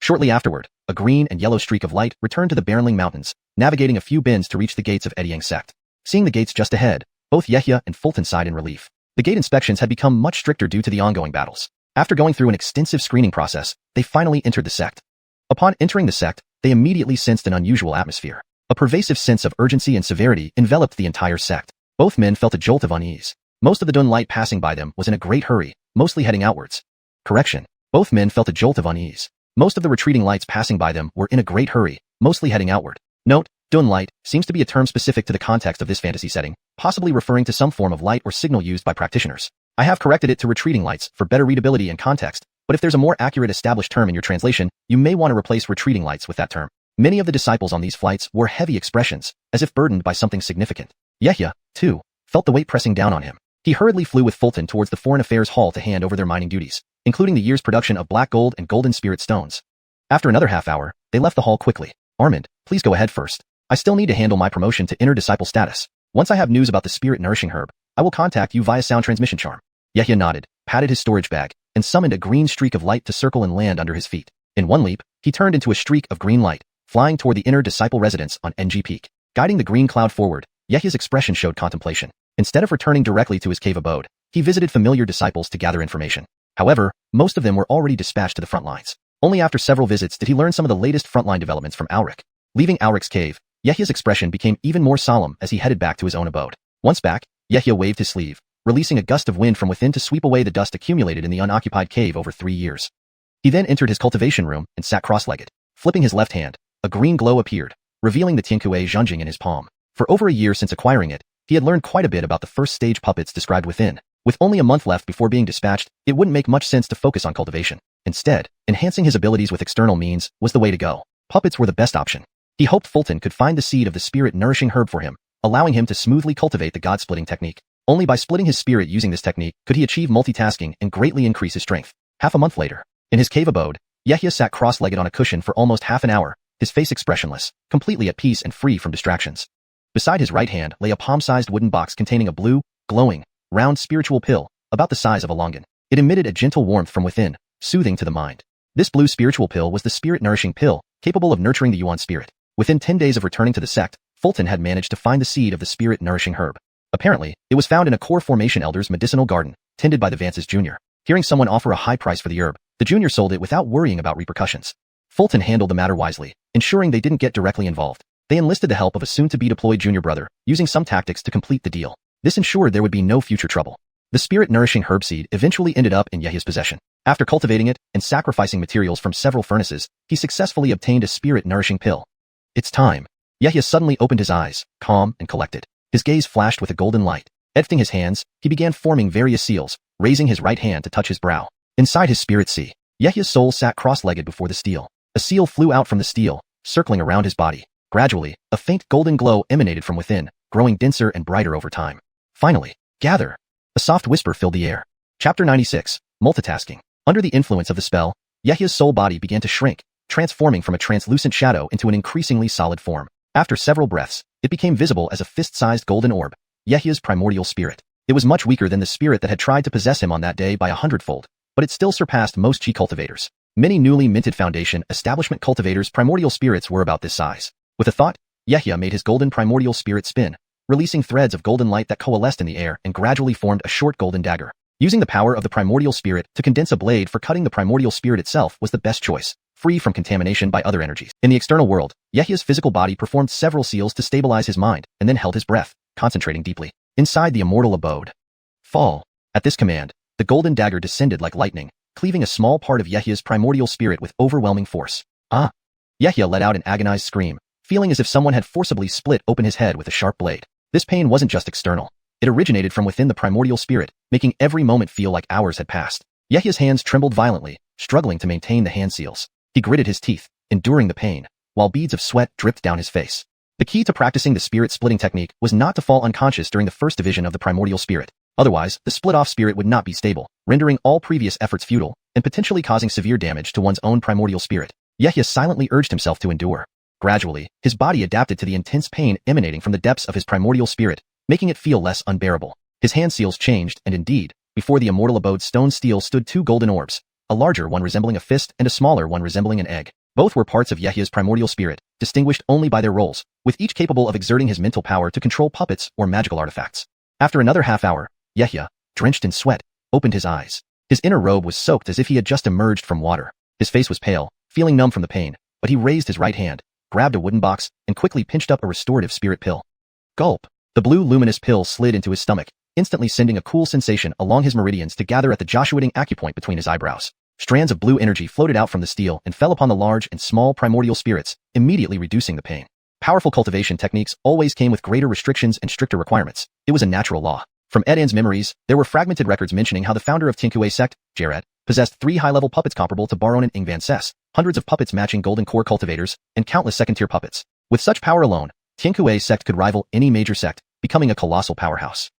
Shortly afterward, a green and yellow streak of light returned to the Barrenling Mountains, navigating a few bends to reach the gates of Ediang sect. Seeing the gates just ahead, both Yehia and Fulton sighed in relief. The gate inspections had become much stricter due to the ongoing battles. After going through an extensive screening process, they finally entered the sect. Upon entering the sect, they immediately sensed an unusual atmosphere. A pervasive sense of urgency and severity enveloped the entire sect. Both men felt a jolt of unease. Most of the dun light passing by them was in a great hurry, mostly heading outwards. Correction. Both men felt a jolt of unease. Most of the retreating lights passing by them were in a great hurry, mostly heading outward. Note, dun light seems to be a term specific to the context of this fantasy setting, possibly referring to some form of light or signal used by practitioners. I have corrected it to retreating lights for better readability and context, but if there's a more accurate established term in your translation, you may want to replace retreating lights with that term. Many of the disciples on these flights wore heavy expressions, as if burdened by something significant. Yehia, too, felt the weight pressing down on him. He hurriedly flew with Fulton towards the Foreign Affairs Hall to hand over their mining duties, including the year's production of black gold and golden spirit stones. After another half hour, they left the hall quickly. Armand, please go ahead first. I still need to handle my promotion to inner disciple status. Once I have news about the spirit nourishing herb, I will contact you via sound transmission charm. Yehia nodded, patted his storage bag, and summoned a green streak of light to circle and land under his feet. In one leap, he turned into a streak of green light, flying toward the inner disciple residence on NG Peak. Guiding the green cloud forward, Yehia's expression showed contemplation. Instead of returning directly to his cave abode, he visited familiar disciples to gather information. However, most of them were already dispatched to the front lines. Only after several visits did he learn some of the latest frontline developments from Alric. Leaving Alric's cave, Yehia's expression became even more solemn as he headed back to his own abode. Once back, Yehia waved his sleeve, releasing a gust of wind from within to sweep away the dust accumulated in the unoccupied cave over 3 years. He then entered his cultivation room and sat cross-legged. Flipping his left hand, a green glow appeared, revealing the Tiankue Zhongjing in his palm. For over a year since acquiring it, he had learned quite a bit about the first stage puppets described within. With only a month left before being dispatched, it wouldn't make much sense to focus on cultivation. Instead, enhancing his abilities with external means was the way to go. Puppets were the best option. He hoped Fulton could find the seed of the spirit-nourishing herb for him, allowing him to smoothly cultivate the god-splitting technique. Only by splitting his spirit using this technique could he achieve multitasking and greatly increase his strength. Half a month later, in his cave abode, Yehia sat cross-legged on a cushion for almost half an hour, his face expressionless, completely at peace and free from distractions. Beside his right hand lay a palm-sized wooden box containing a blue, glowing, round spiritual pill, about the size of a longan. It emitted a gentle warmth from within, soothing to the mind. This blue spiritual pill was the spirit-nourishing pill, capable of nurturing the Yuan spirit. Within 10 days of returning to the sect, Fulton had managed to find the seed of the spirit-nourishing herb. Apparently, it was found in a core formation elder's medicinal garden, tended by the Vances Jr. Hearing someone offer a high price for the herb, the junior sold it without worrying about repercussions. Fulton handled the matter wisely, ensuring they didn't get directly involved. They enlisted the help of a soon-to-be deployed junior brother, using some tactics to complete the deal. This ensured there would be no future trouble. The spirit-nourishing herb seed eventually ended up in Yehia's possession. After cultivating it and sacrificing materials from several furnaces, he successfully obtained a spirit-nourishing pill. It's time. Yehia suddenly opened his eyes, calm and collected. His gaze flashed with a golden light. Edging his hands, he began forming various seals, raising his right hand to touch his brow. Inside his spirit sea, Yehia's soul sat cross-legged before the steel. A seal flew out from the steel, circling around his body. Gradually, a faint golden glow emanated from within, growing denser and brighter over time. Finally, gather. A soft whisper filled the air. Chapter 96, Multitasking. Under the influence of the spell, Yehia's soul body began to shrink, transforming from a translucent shadow into an increasingly solid form. After several breaths, it became visible as a fist-sized golden orb, Yehia's primordial spirit. It was much weaker than the spirit that had tried to possess him on that day by 100-fold, but it still surpassed most chi cultivators. Many newly minted Foundation establishment cultivators' primordial spirits were about this size. With a thought, Yehia made his golden primordial spirit spin, releasing threads of golden light that coalesced in the air and gradually formed a short golden dagger. Using the power of the primordial spirit to condense a blade for cutting the primordial spirit itself was the best choice, free from contamination by other energies. In the external world, Yehia's physical body performed several seals to stabilize his mind, and then held his breath, concentrating deeply. Inside the immortal abode. Fall. At this command, the golden dagger descended like lightning, cleaving a small part of Yehia's primordial spirit with overwhelming force. Ah! Yehia let out an agonized scream, feeling as if someone had forcibly split open his head with a sharp blade. This pain wasn't just external. It originated from within the primordial spirit, making every moment feel like hours had passed. Yehia's hands trembled violently, struggling to maintain the hand seals. He gritted his teeth, enduring the pain, while beads of sweat dripped down his face. The key to practicing the spirit-splitting technique was not to fall unconscious during the first division of the primordial spirit. Otherwise, the split-off spirit would not be stable, rendering all previous efforts futile, and potentially causing severe damage to one's own primordial spirit. Yehia silently urged himself to endure. Gradually, his body adapted to the intense pain emanating from the depths of his primordial spirit, making it feel less unbearable. His hand seals changed, and indeed, before the immortal abode's stone steel stood two golden orbs, a larger one resembling a fist and a smaller one resembling an egg. Both were parts of Yehia's primordial spirit, distinguished only by their roles, with each capable of exerting his mental power to control puppets or magical artifacts. After another half-hour, Yehia, drenched in sweat, opened his eyes. His inner robe was soaked as if he had just emerged from water. His face was pale, feeling numb from the pain, but he raised his right hand, grabbed a wooden box, and quickly pinched up a restorative spirit pill. Gulp! The blue luminous pill slid into his stomach, instantly sending a cool sensation along his meridians to gather at the Joshuating acupoint between his eyebrows. Strands of blue energy floated out from the steel and fell upon the large and small primordial spirits, immediately reducing the pain. Powerful cultivation techniques always came with greater restrictions and stricter requirements. It was a natural law. From Edan's memories, there were fragmented records mentioning how the founder of Tianque sect, Jared, possessed 3 high-level puppets comparable to Baron and Ingvan Ses, hundreds of puppets matching golden core cultivators, and countless second-tier puppets. With such power alone, Tianque sect could rival any major sect, becoming a colossal powerhouse.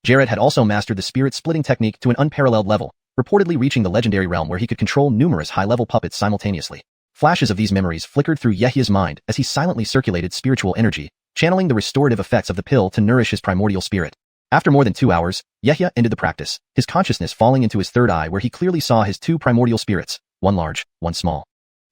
Jared had also mastered the spirit-splitting technique to an unparalleled level, reportedly reaching the legendary realm where he could control numerous high-level puppets simultaneously. Flashes of these memories flickered through Yehia's mind as he silently circulated spiritual energy, channeling the restorative effects of the pill to nourish his primordial spirit. After more than 2 hours, Yehia ended the practice, his consciousness falling into his third eye where he clearly saw his 2 primordial spirits, one large, one small.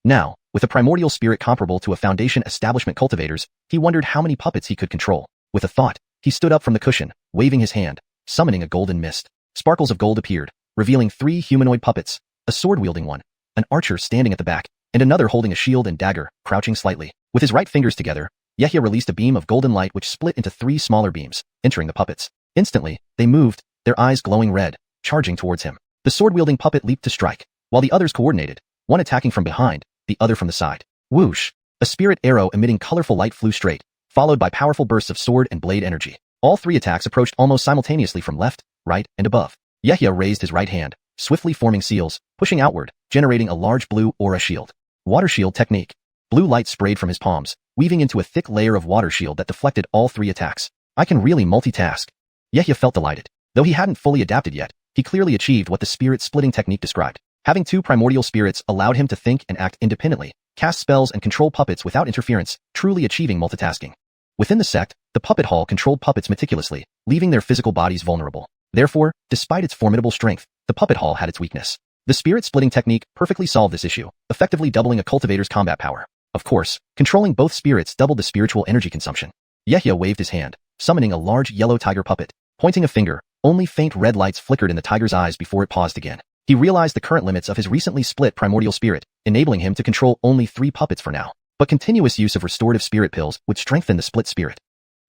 Now, with a primordial spirit comparable to a foundation establishment cultivator's, he wondered how many puppets he could control. With a thought, he stood up from the cushion, waving his hand, summoning a golden mist. Sparkles of gold appeared, revealing 3 humanoid puppets, a sword-wielding one, an archer standing at the back, and another holding a shield and dagger, crouching slightly. With his right fingers together, Yehia released a beam of golden light which split into 3 smaller beams, entering the puppets. Instantly, they moved, their eyes glowing red, charging towards him. The sword-wielding puppet leaped to strike, while the others coordinated, one attacking from behind, the other from the side. Whoosh! A spirit arrow emitting colorful light flew straight, followed by powerful bursts of sword and blade energy. All 3 attacks approached almost simultaneously from left, right, and above. Yehia raised his right hand, swiftly forming seals, pushing outward, generating a large blue aura shield. Water shield technique. Blue light sprayed from his palms, weaving into a thick layer of water shield that deflected all 3 attacks. I can really multitask. Yehia felt delighted. Though he hadn't fully adapted yet, he clearly achieved what the spirit-splitting technique described. Having 2 primordial spirits allowed him to think and act independently, cast spells and control puppets without interference, truly achieving multitasking. Within the sect, the puppet hall controlled puppets meticulously, leaving their physical bodies vulnerable. Therefore, despite its formidable strength, the puppet hall had its weakness. The spirit-splitting technique perfectly solved this issue, effectively doubling a cultivator's combat power. Of course, controlling both spirits doubled the spiritual energy consumption. Yehia waved his hand, summoning a large yellow tiger puppet. Pointing a finger, only faint red lights flickered in the tiger's eyes before it paused again. He realized the current limits of his recently split primordial spirit, enabling him to control only 3 puppets for now. But continuous use of restorative spirit pills would strengthen the split spirit.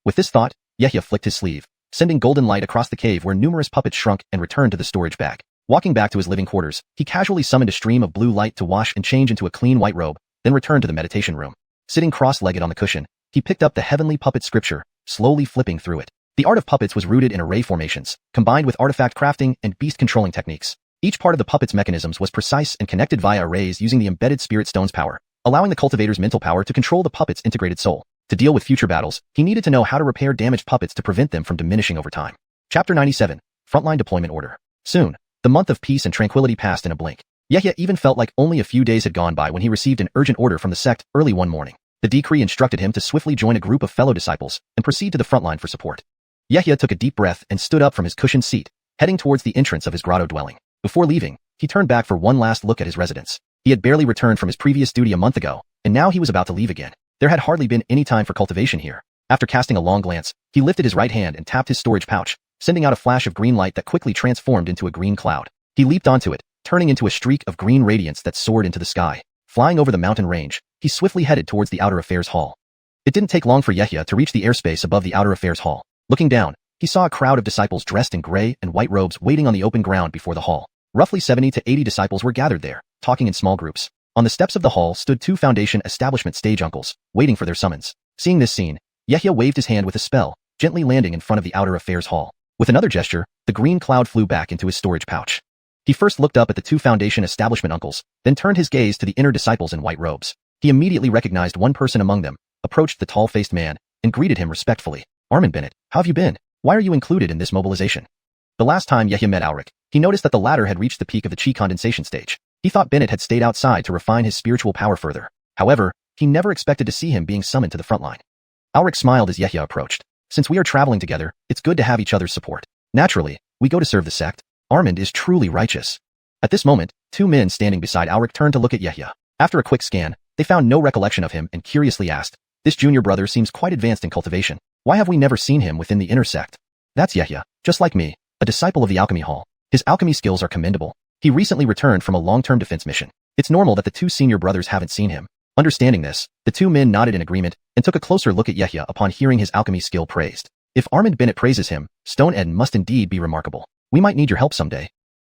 With this thought, Yehia flicked his sleeve, sending golden light across the cave where numerous puppets shrunk and returned to the storage bag. Walking back to his living quarters, he casually summoned a stream of blue light to wash and change into a clean white robe, then returned to the meditation room. Sitting cross-legged on the cushion, he picked up the heavenly puppet scripture, slowly flipping through it. The art of puppets was rooted in array formations, combined with artifact crafting and beast controlling techniques. Each part of the puppet's mechanisms was precise and connected via arrays using the embedded spirit stone's power, allowing the cultivator's mental power to control the puppet's integrated soul. To deal with future battles, he needed to know how to repair damaged puppets to prevent them from diminishing over time. Chapter 97, Frontline Deployment Order. Soon, the month of peace and tranquility passed in a blink. Yehia even felt like only a few days had gone by when he received an urgent order from the sect early one morning. The decree instructed him to swiftly join a group of fellow disciples and proceed to the front line for support. Yehia took a deep breath and stood up from his cushioned seat, heading towards the entrance of his grotto dwelling. Before leaving, he turned back for one last look at his residence. He had barely returned from his previous duty a month ago, and now he was about to leave again. There had hardly been any time for cultivation here. After casting a long glance, he lifted his right hand and tapped his storage pouch, sending out a flash of green light that quickly transformed into a green cloud. He leaped onto it, turning into a streak of green radiance that soared into the sky. Flying over the mountain range, he swiftly headed towards the Outer Affairs Hall. It didn't take long for Yehia to reach the airspace above the Outer Affairs Hall. Looking down, he saw a crowd of disciples dressed in gray and white robes waiting on the open ground before the hall. Roughly 70 to 80 disciples were gathered there, talking in small groups. On the steps of the hall stood 2 Foundation establishment stage uncles, waiting for their summons. Seeing this scene, Yehia waved his hand with a spell, gently landing in front of the Outer Affairs Hall. With another gesture, the green cloud flew back into his storage pouch. He first looked up at the two Foundation establishment uncles, then turned his gaze to the inner disciples in white robes. He immediately recognized one person among them, approached the tall-faced man, and greeted him respectfully. Armin Bennett, how have you been? Why are you included in this mobilization? The last time Yehia met Alric, he noticed that the latter had reached the peak of the chi condensation stage. He thought Bennett had stayed outside to refine his spiritual power further. However, he never expected to see him being summoned to the front line. Alric smiled as Yehia approached. Since we are traveling together, it's good to have each other's support. Naturally, we go to serve the sect. Armand is truly righteous. At this moment, two men standing beside Alric turned to look at Yehia. After a quick scan, they found no recollection of him and curiously asked, this junior brother seems quite advanced in cultivation. Why have we never seen him within the inner sect? That's Yehia, just like me, a disciple of the alchemy hall. His alchemy skills are commendable. He recently returned from a long-term defense mission. It's normal that the two senior brothers haven't seen him. Understanding this, the two men nodded in agreement and took a closer look at Yehia upon hearing his alchemy skill praised. If Armand Bennett praises him, Stone Eden must indeed be remarkable. We might need your help someday.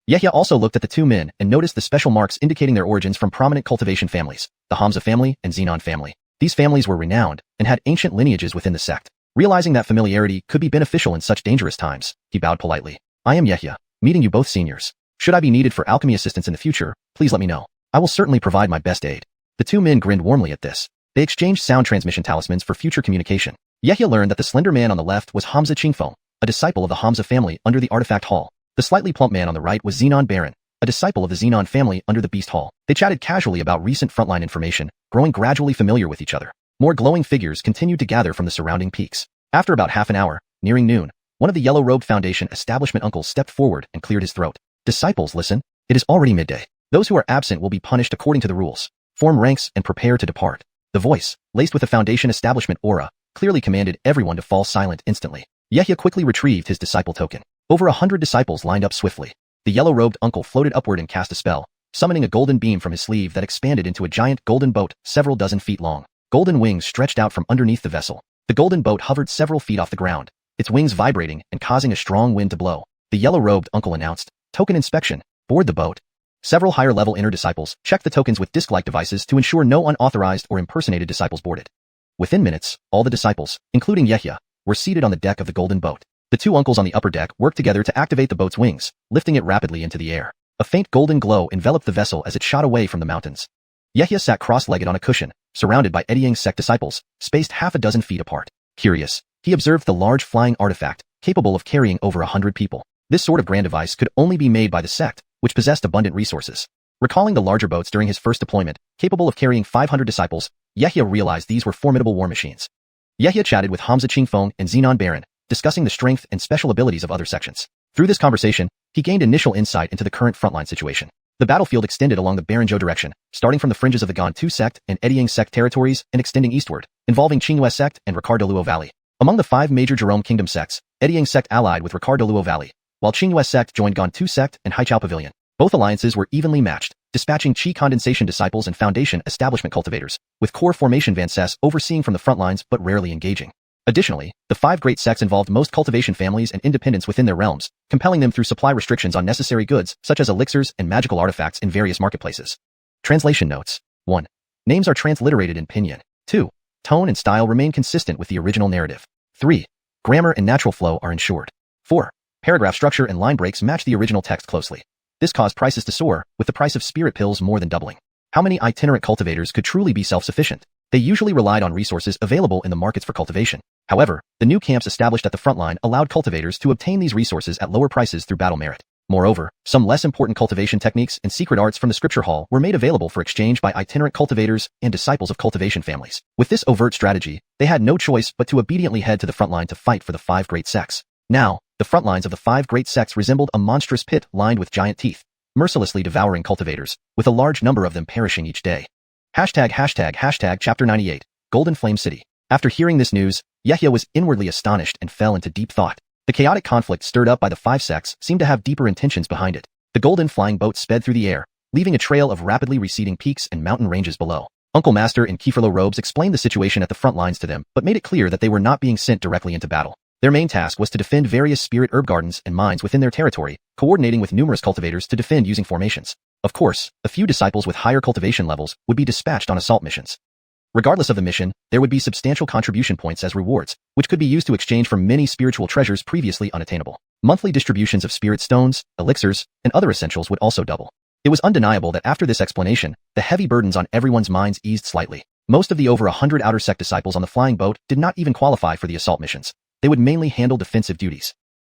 Yehia also looked at the two men and noticed the special marks indicating their origins from prominent cultivation families, the Hamza family and Xenon family. These families were renowned and had ancient lineages within the sect. Realizing that familiarity could be beneficial in such dangerous times, he bowed politely. I am Yehia, meeting you both seniors. Should I be needed for alchemy assistance in the future, please let me know. I will certainly provide my best aid. The two men grinned warmly at this. They exchanged sound transmission talismans for future communication. Yehia learned that the slender man on the left was Hamza Qingfeng, a disciple of the Hamza family under the Artifact Hall. The slightly plump man on the right was Xenon Baron, a disciple of the Xenon family under the Beast Hall. They chatted casually about recent frontline information, growing gradually familiar with each other. More glowing figures continued to gather from the surrounding peaks. After about half an hour, nearing noon, one of the yellow-robed Foundation establishment uncles stepped forward and cleared his throat. Disciples, listen. It is already midday. Those who are absent will be punished according to the rules. Form ranks and prepare to depart. The voice, laced with the Foundation establishment aura, clearly commanded everyone to fall silent instantly. Yehia quickly retrieved his disciple token. Over 100 disciples lined up swiftly. The yellow-robed uncle floated upward and cast a spell, summoning a golden beam from his sleeve that expanded into a giant golden boat several dozen feet long. Golden wings stretched out from underneath the vessel. The golden boat hovered several feet off the ground, its wings vibrating and causing a strong wind to blow. The yellow-robed uncle announced, Token inspection. Board the boat. Several higher-level inner disciples checked the tokens with disc-like devices to ensure no unauthorized or impersonated disciples boarded. Within minutes, all the disciples, including Yehia, were seated on the deck of the golden boat. The two uncles on the upper deck worked together to activate the boat's wings, lifting it rapidly into the air. A faint golden glow enveloped the vessel as it shot away from the mountains. Yehia sat cross-legged on a cushion, surrounded by eddying sect disciples, spaced half a dozen feet apart. Curious, he observed the large flying artifact, capable of carrying over 100 people. This sort of grand device could only be made by the sect, which possessed abundant resources. Recalling the larger boats during his first deployment, capable of carrying 500 disciples, Yehia realized these were formidable war machines. Yehia chatted with Hamza Qingfeng and Xenon Baron, discussing the strength and special abilities of other sections. Through this conversation, he gained initial insight into the current frontline situation. The battlefield extended along the Baranzhou direction, starting from the fringes of the Gantu sect and eddying sect territories and extending eastward, involving Qingyue sect and Ricardo Luo Valley. Among the 5 major Jerome Kingdom sects, eddying sect allied with Ricardo Luo Valley, while Qingyue sect joined Gantu sect and Haichao Pavilion. Both alliances were evenly matched, dispatching Qi condensation disciples and Foundation establishment cultivators, with core formation Vances overseeing from the front lines but rarely engaging. Additionally, the 5 great sects involved most cultivation families and independents within their realms, compelling them through supply restrictions on necessary goods such as elixirs and magical artifacts in various marketplaces. Translation notes. 1. Names are transliterated in Pinyin. 2. Tone and style remain consistent with the original narrative. 3. Grammar and natural flow are ensured. 4. Paragraph structure and line breaks match the original text closely. This caused prices to soar, with the price of spirit pills more than doubling. How many itinerant cultivators could truly be self-sufficient? They usually relied on resources available in the markets for cultivation. However, the new camps established at the front line allowed cultivators to obtain these resources at lower prices through battle merit. Moreover, some less important cultivation techniques and secret arts from the scripture hall were made available for exchange by itinerant cultivators and disciples of cultivation families. With this overt strategy, they had no choice but to obediently head to the front line to fight for the 5 great sects. Now, the front lines of the 5 great sects resembled a monstrous pit lined with giant teeth, mercilessly devouring cultivators, with a large number of them perishing each day. Chapter 98, Golden Flame City. After hearing this news, Yehia was inwardly astonished and fell into deep thought. The chaotic conflict stirred up by the 5 sects seemed to have deeper intentions behind it. The golden flying boat sped through the air, leaving a trail of rapidly receding peaks and mountain ranges below. Uncle Master and Kieferlo robes explained the situation at the front lines to them, but made it clear that they were not being sent directly into battle. Their main task was to defend various spirit herb gardens and mines within their territory, coordinating with numerous cultivators to defend using formations. Of course, a few disciples with higher cultivation levels would be dispatched on assault missions. Regardless of the mission, there would be substantial contribution points as rewards, which could be used to exchange for many spiritual treasures previously unattainable. Monthly distributions of spirit stones, elixirs, and other essentials would also double. It was undeniable that after this explanation, the heavy burdens on everyone's minds eased slightly. Most of the over 100 outer sect disciples on the flying boat did not even qualify for the assault missions. They would mainly handle defensive duties.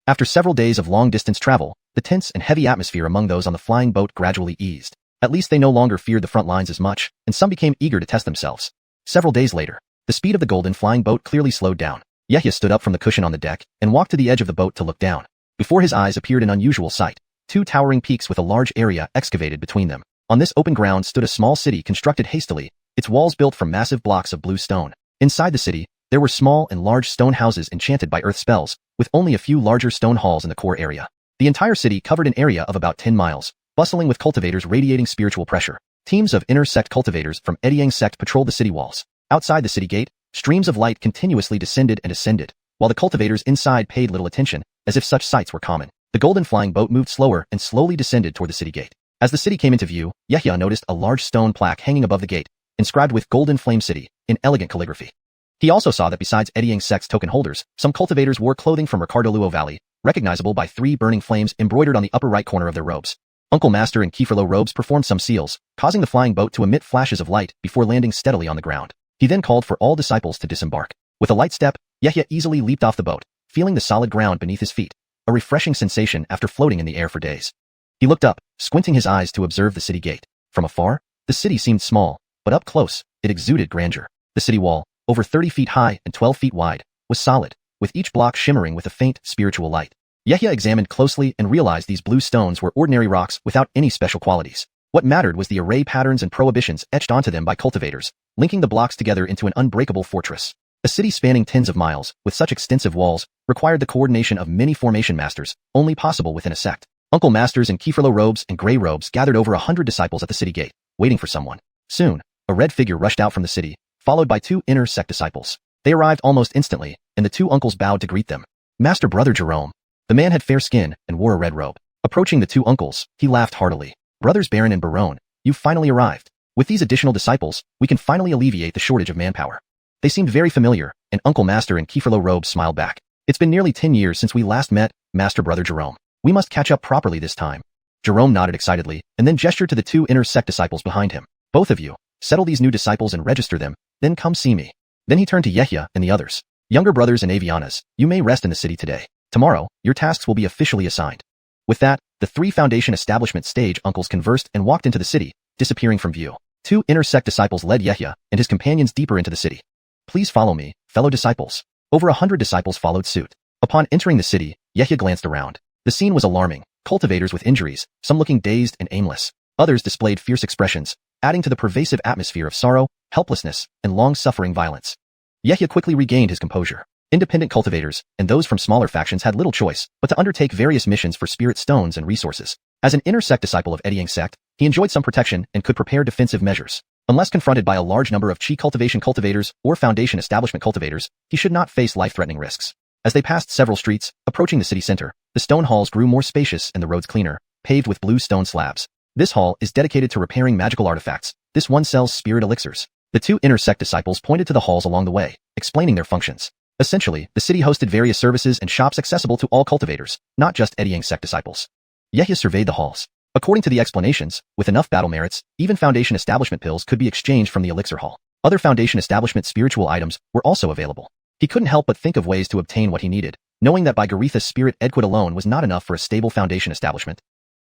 After several days of long-distance travel, the tense and heavy atmosphere among those on the flying boat gradually eased. At least they no longer feared the front lines as much, and some became eager to test themselves. Several days later, the speed of the golden flying boat clearly slowed down. Yehia stood up from the cushion on the deck and walked to the edge of the boat to look down. Before his eyes appeared an unusual sight. Two towering peaks with a large area excavated between them. On this open ground stood a small city constructed hastily, its walls built from massive blocks of blue stone. Inside the city, there were small and large stone houses enchanted by earth spells, with only a few larger stone halls in the core area. The entire city covered an area of about 10 miles, bustling with cultivators radiating spiritual pressure. Teams of inner sect cultivators from Ediang sect patrolled the city walls. Outside the city gate, streams of light continuously descended and ascended, while the cultivators inside paid little attention, as if such sights were common. The golden flying boat moved slower and slowly descended toward the city gate. As the city came into view, Yehia noticed a large stone plaque hanging above the gate, inscribed with Golden Flame City, in elegant calligraphy. He also saw that besides Ediang sect's token holders, some cultivators wore clothing from Ricardo Luo Valley, recognizable by 3 burning flames embroidered on the upper right corner of their robes. Uncle Master and Kieferlo robes performed some seals, causing the flying boat to emit flashes of light before landing steadily on the ground. He then called for all disciples to disembark. With a light step, Yehia easily leaped off the boat, feeling the solid ground beneath his feet, a refreshing sensation after floating in the air for days. He looked up, squinting his eyes to observe the city gate. From afar, the city seemed small, but up close, it exuded grandeur. The city wall, over 30 feet high and 12 feet wide, was solid, with each block shimmering with a faint spiritual light. Yehia examined closely and realized these blue stones were ordinary rocks without any special qualities. What mattered was the array patterns and prohibitions etched onto them by cultivators, linking the blocks together into an unbreakable fortress. A city spanning tens of miles, with such extensive walls, required the coordination of many formation masters, only possible within a sect. Uncle Masters in Kieferlo robes and gray robes gathered over 100 disciples at the city gate, waiting for someone. Soon, a red figure rushed out from the city, followed by 2 inner sect disciples. They arrived almost instantly, and the 2 uncles bowed to greet them. Master Brother Jerome. The man had fair skin and wore a red robe. Approaching the 2 uncles, he laughed heartily. Brothers Baron and Barone, you've finally arrived. With these additional disciples, we can finally alleviate the shortage of manpower. They seemed very familiar, and Uncle Master and Kieferlo robes smiled back. It's been nearly 10 years since we last met, Master Brother Jerome. We must catch up properly this time. Jerome nodded excitedly, and then gestured to the 2 inner sect disciples behind him. Both of you, settle these new disciples and register them, then come see me. Then he turned to Yehia and the others. Younger brothers and Avianas, you may rest in the city today. Tomorrow, your tasks will be officially assigned. With that, the 3 Foundation establishment stage uncles conversed and walked into the city, disappearing from view. 2 inner sect disciples led Yehia and his companions deeper into the city. Please follow me, fellow disciples. Over 100 disciples followed suit. Upon entering the city, Yehia glanced around. The scene was alarming. Cultivators with injuries, some looking dazed and aimless. Others displayed fierce expressions, adding to the pervasive atmosphere of sorrow, helplessness, and long-suffering violence. Yehia quickly regained his composure. Independent cultivators, and those from smaller factions had little choice but to undertake various missions for spirit stones and resources. As an inner sect disciple of Ediang sect, he enjoyed some protection and could prepare defensive measures. Unless confronted by a large number of Chi cultivation cultivators or Foundation establishment cultivators, he should not face life-threatening risks. As they passed several streets, approaching the city center, the stone halls grew more spacious and the roads cleaner, paved with blue stone slabs. This hall is dedicated to repairing magical artifacts. This one sells spirit elixirs. The 2 inner sect disciples pointed to the halls along the way, explaining their functions. Essentially, the city hosted various services and shops accessible to all cultivators, not just Ediang sect disciples. Yehia surveyed the halls. According to the explanations, with enough battle merits, even Foundation establishment pills could be exchanged from the elixir hall. Other Foundation establishment spiritual items were also available. He couldn't help but think of ways to obtain what he needed, knowing that by Garitha's spirit Edquid alone was not enough for a stable Foundation establishment.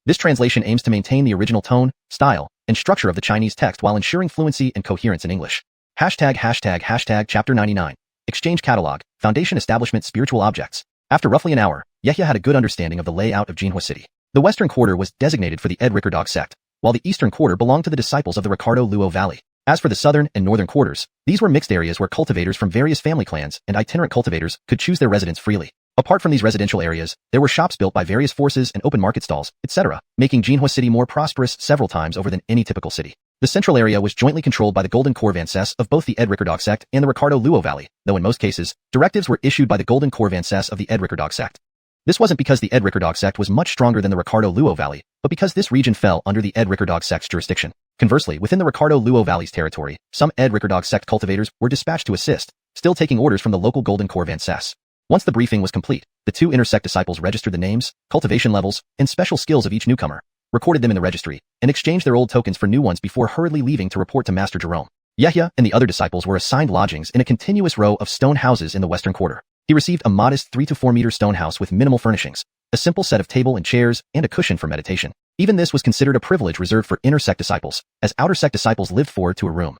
This translation aims to maintain the original tone, style, and structure of the Chinese text while ensuring fluency and coherence in English. ##### Chapter 99. Exchange Catalog, Foundation Establishment Spiritual Objects. After roughly an hour, Yehia had a good understanding of the layout of Jinhua City. The western quarter was designated for the Ed Ricardog sect, while the eastern quarter belonged to the disciples of the Ricardo Luo Valley. As for the southern and northern quarters, these were mixed areas where cultivators from various family clans and itinerant cultivators could choose their residence freely. Apart from these residential areas, there were shops built by various forces and open market stalls, etc., making Jinhua City more prosperous several times over than any typical city. The central area was jointly controlled by the Golden Corvancess of both the Ed Ricardog sect and the Ricardo Luo Valley, though in most cases, directives were issued by the Golden Corvancess of the Ed Ricardog sect. This wasn't because the Ed Ricardog sect was much stronger than the Ricardo Luo Valley, but because this region fell under the Ed Ricardog sect's jurisdiction. Conversely, within the Ricardo Luo Valley's territory, some Ed Ricardog sect cultivators were dispatched to assist, still taking orders from the local Golden Corvancess. Once the briefing was complete, the two intersect disciples registered the names, cultivation levels, and special skills of each newcomer, recorded them in the registry, and exchanged their old tokens for new ones before hurriedly leaving to report to Master Jerome. Yehia and the other disciples were assigned lodgings in a continuous row of stone houses in the western quarter. He received a modest 3 to 4 meter stone house with minimal furnishings, a simple set of table and chairs, and a cushion for meditation. Even this was considered a privilege reserved for inner sect disciples, as outer sect disciples lived forward to a room.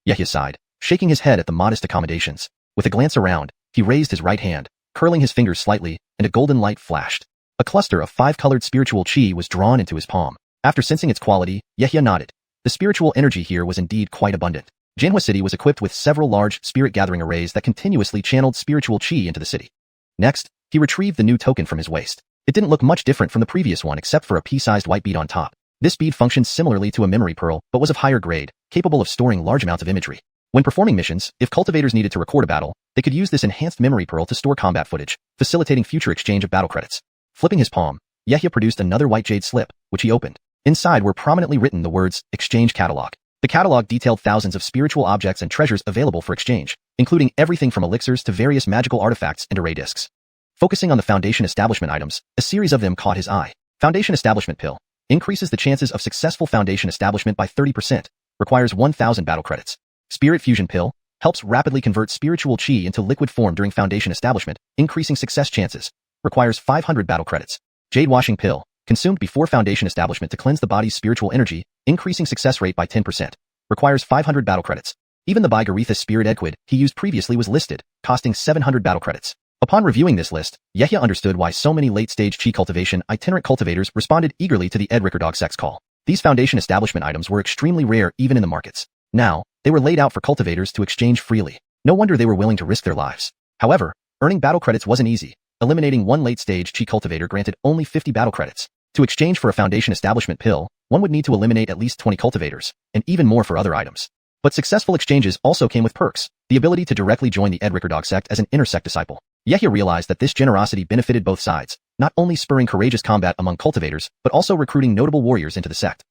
Yehia sighed, shaking his head at the modest accommodations. With a glance around, he raised his right hand, curling his fingers slightly, and a golden light flashed. A cluster of 5-colored spiritual chi was drawn into his palm. After sensing its quality, Yehia nodded. The spiritual energy here was indeed quite abundant. Jinhua City was equipped with several large spirit gathering arrays that continuously channeled spiritual chi into the city. Next, he retrieved the new token from his waist. It didn't look much different from the previous one except for a pea-sized white bead on top. This bead functioned similarly to a memory pearl, but was of higher grade, capable of storing large amounts of imagery. When performing missions, if cultivators needed to record a battle, they could use this enhanced memory pearl to store combat footage, facilitating future exchange of battle credits. Flipping his palm, Yehia produced another white jade slip, which he opened. Inside were prominently written the words, Exchange Catalog. The catalog detailed thousands of spiritual objects and treasures available for exchange, including everything from elixirs to various magical artifacts and array discs. Focusing on the Foundation Establishment items, a series of them caught his eye. Foundation Establishment Pill increases the chances of successful Foundation establishment by 30%, requires 1,000 battle credits. Spirit Fusion Pill helps rapidly convert spiritual chi into liquid form during Foundation establishment, increasing success chances, requires 500 battle credits. Jade Washing Pill consumed before Foundation establishment to cleanse the body's spiritual energy, increasing success rate by 10%, requires 500 battle credits. Even the Bigarithus Spirit Edquid he used previously was listed, costing 700 battle credits. Upon reviewing this list, Yehia understood why so many late-stage chi cultivation itinerant cultivators responded eagerly to the Ed Rickerdog Sect's call. These Foundation establishment items were extremely rare even in the markets. Now, they were laid out for cultivators to exchange freely. No wonder they were willing to risk their lives. However, earning battle credits wasn't easy. Eliminating one late-stage chi cultivator granted only 50 battle credits. To exchange for a Foundation establishment pill, one would need to eliminate at least 20 cultivators, and even more for other items. But successful exchanges also came with perks, the ability to directly join the Ed Rickerdog Sect as an inner sect disciple. Yehia realized that this generosity benefited both sides, not only spurring courageous combat among cultivators, but also recruiting notable warriors into the sect.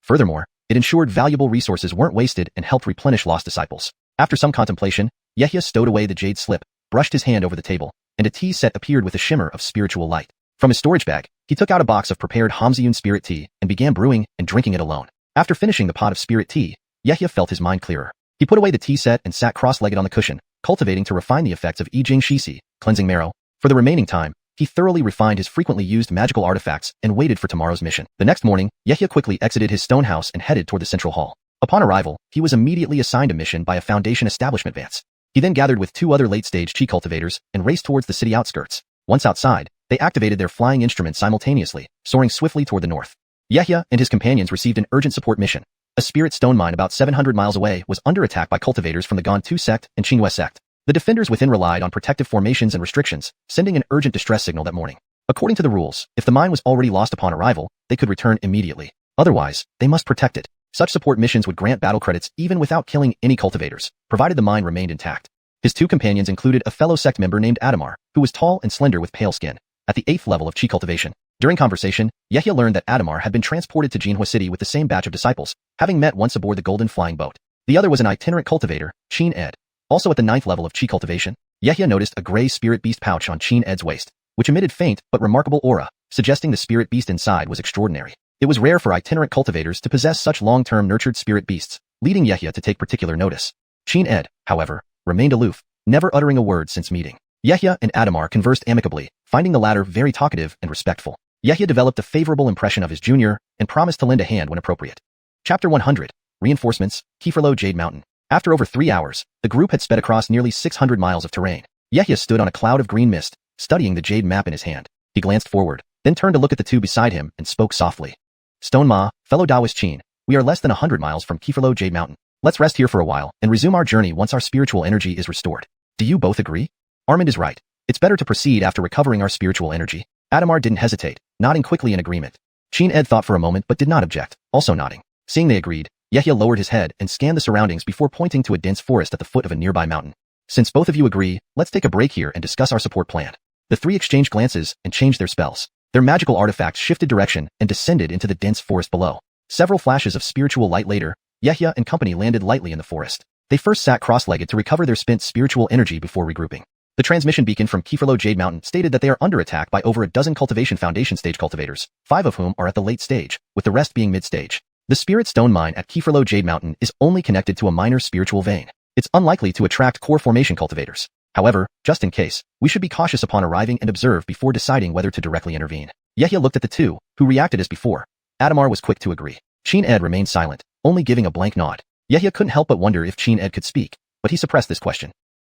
Furthermore, it ensured valuable resources weren't wasted and helped replenish lost disciples. After some contemplation, Yehia stowed away the jade slip, brushed his hand over the table, and a tea set appeared with a shimmer of spiritual light. From his storage bag, he took out a box of prepared xiuxian spirit tea and began brewing and drinking it alone. After finishing the pot of spirit tea, Yehia felt his mind clearer. He put away the tea set and sat cross-legged on the cushion, cultivating to refine the effects of I Jing Shixi, cleansing marrow. For the remaining time, he thoroughly refined his frequently used magical artifacts and waited for tomorrow's mission. The next morning, Yehia quickly exited his stone house and headed toward the central hall. Upon arrival, he was immediately assigned a mission by a Foundation establishment vance. He then gathered with 2 other late-stage chi cultivators and raced towards the city outskirts. Once outside, they activated their flying instruments simultaneously, soaring swiftly toward the north. Yehia and his companions received an urgent support mission. A spirit stone mine about 700 miles away was under attack by cultivators from the Gantu sect and Qinghua sect. The defenders within relied on protective formations and restrictions, sending an urgent distress signal that morning. According to the rules, if the mine was already lost upon arrival, they could return immediately. Otherwise, they must protect it. Such support missions would grant battle credits even without killing any cultivators, provided the mine remained intact. His 2 companions included a fellow sect member named Adamar, who was tall and slender with pale skin, at the 8th level of chi cultivation. During conversation, Yehia learned that Adamar had been transported to Jinhua City with the same batch of disciples, having met once aboard the Golden Flying Boat. The other was an itinerant cultivator, Qin Ed. Also at the 9th level of chi cultivation, Yehia noticed a gray spirit beast pouch on Qin Ed's waist, which emitted faint but remarkable aura, suggesting the spirit beast inside was extraordinary. It was rare for itinerant cultivators to possess such long-term nurtured spirit beasts, leading Yehia to take particular notice. Qin Ed, however, remained aloof, never uttering a word since meeting. Yehia and Adamar conversed amicably, finding the latter very talkative and respectful. Yehia developed a favorable impression of his junior and promised to lend a hand when appropriate. Chapter 100, Reinforcements, Kieferlo Jade Mountain. After over 3 hours, the group had sped across nearly 600 miles of terrain. Yehia stood on a cloud of green mist, studying the jade map in his hand. He glanced forward, then turned to look at the 2 beside him and spoke softly. Stone Ma, fellow Taoist Qin, we are less than 100 miles from Kieferlo Jade Mountain. Let's rest here for a while and resume our journey once our spiritual energy is restored. Do you both agree? Armand is right. It's better to proceed after recovering our spiritual energy. Adamar didn't hesitate, nodding quickly in agreement. Qin Ed thought for a moment but did not object, also nodding. Seeing they agreed, Yehia lowered his head and scanned the surroundings before pointing to a dense forest at the foot of a nearby mountain. Since both of you agree, let's take a break here and discuss our support plan. The 3 exchanged glances and changed their spells. Their magical artifacts shifted direction and descended into the dense forest below. Several flashes of spiritual light later, Yehia and company landed lightly in the forest. They first sat cross-legged to recover their spent spiritual energy before regrouping. The transmission beacon from Kieferlo Jade Mountain stated that they are under attack by over a dozen Cultivation Foundation stage cultivators, 5 of whom are at the late stage, with the rest being mid-stage. The Spirit Stone Mine at Kieferlo Jade Mountain is only connected to a minor spiritual vein. It's unlikely to attract core formation cultivators. However, just in case, we should be cautious upon arriving and observe before deciding whether to directly intervene. Yehia looked at the two, who reacted as before. Adamar was quick to agree. Chin Ed remained silent, only giving a blank nod. Yehia couldn't help but wonder if Chin Ed could speak, but he suppressed this question.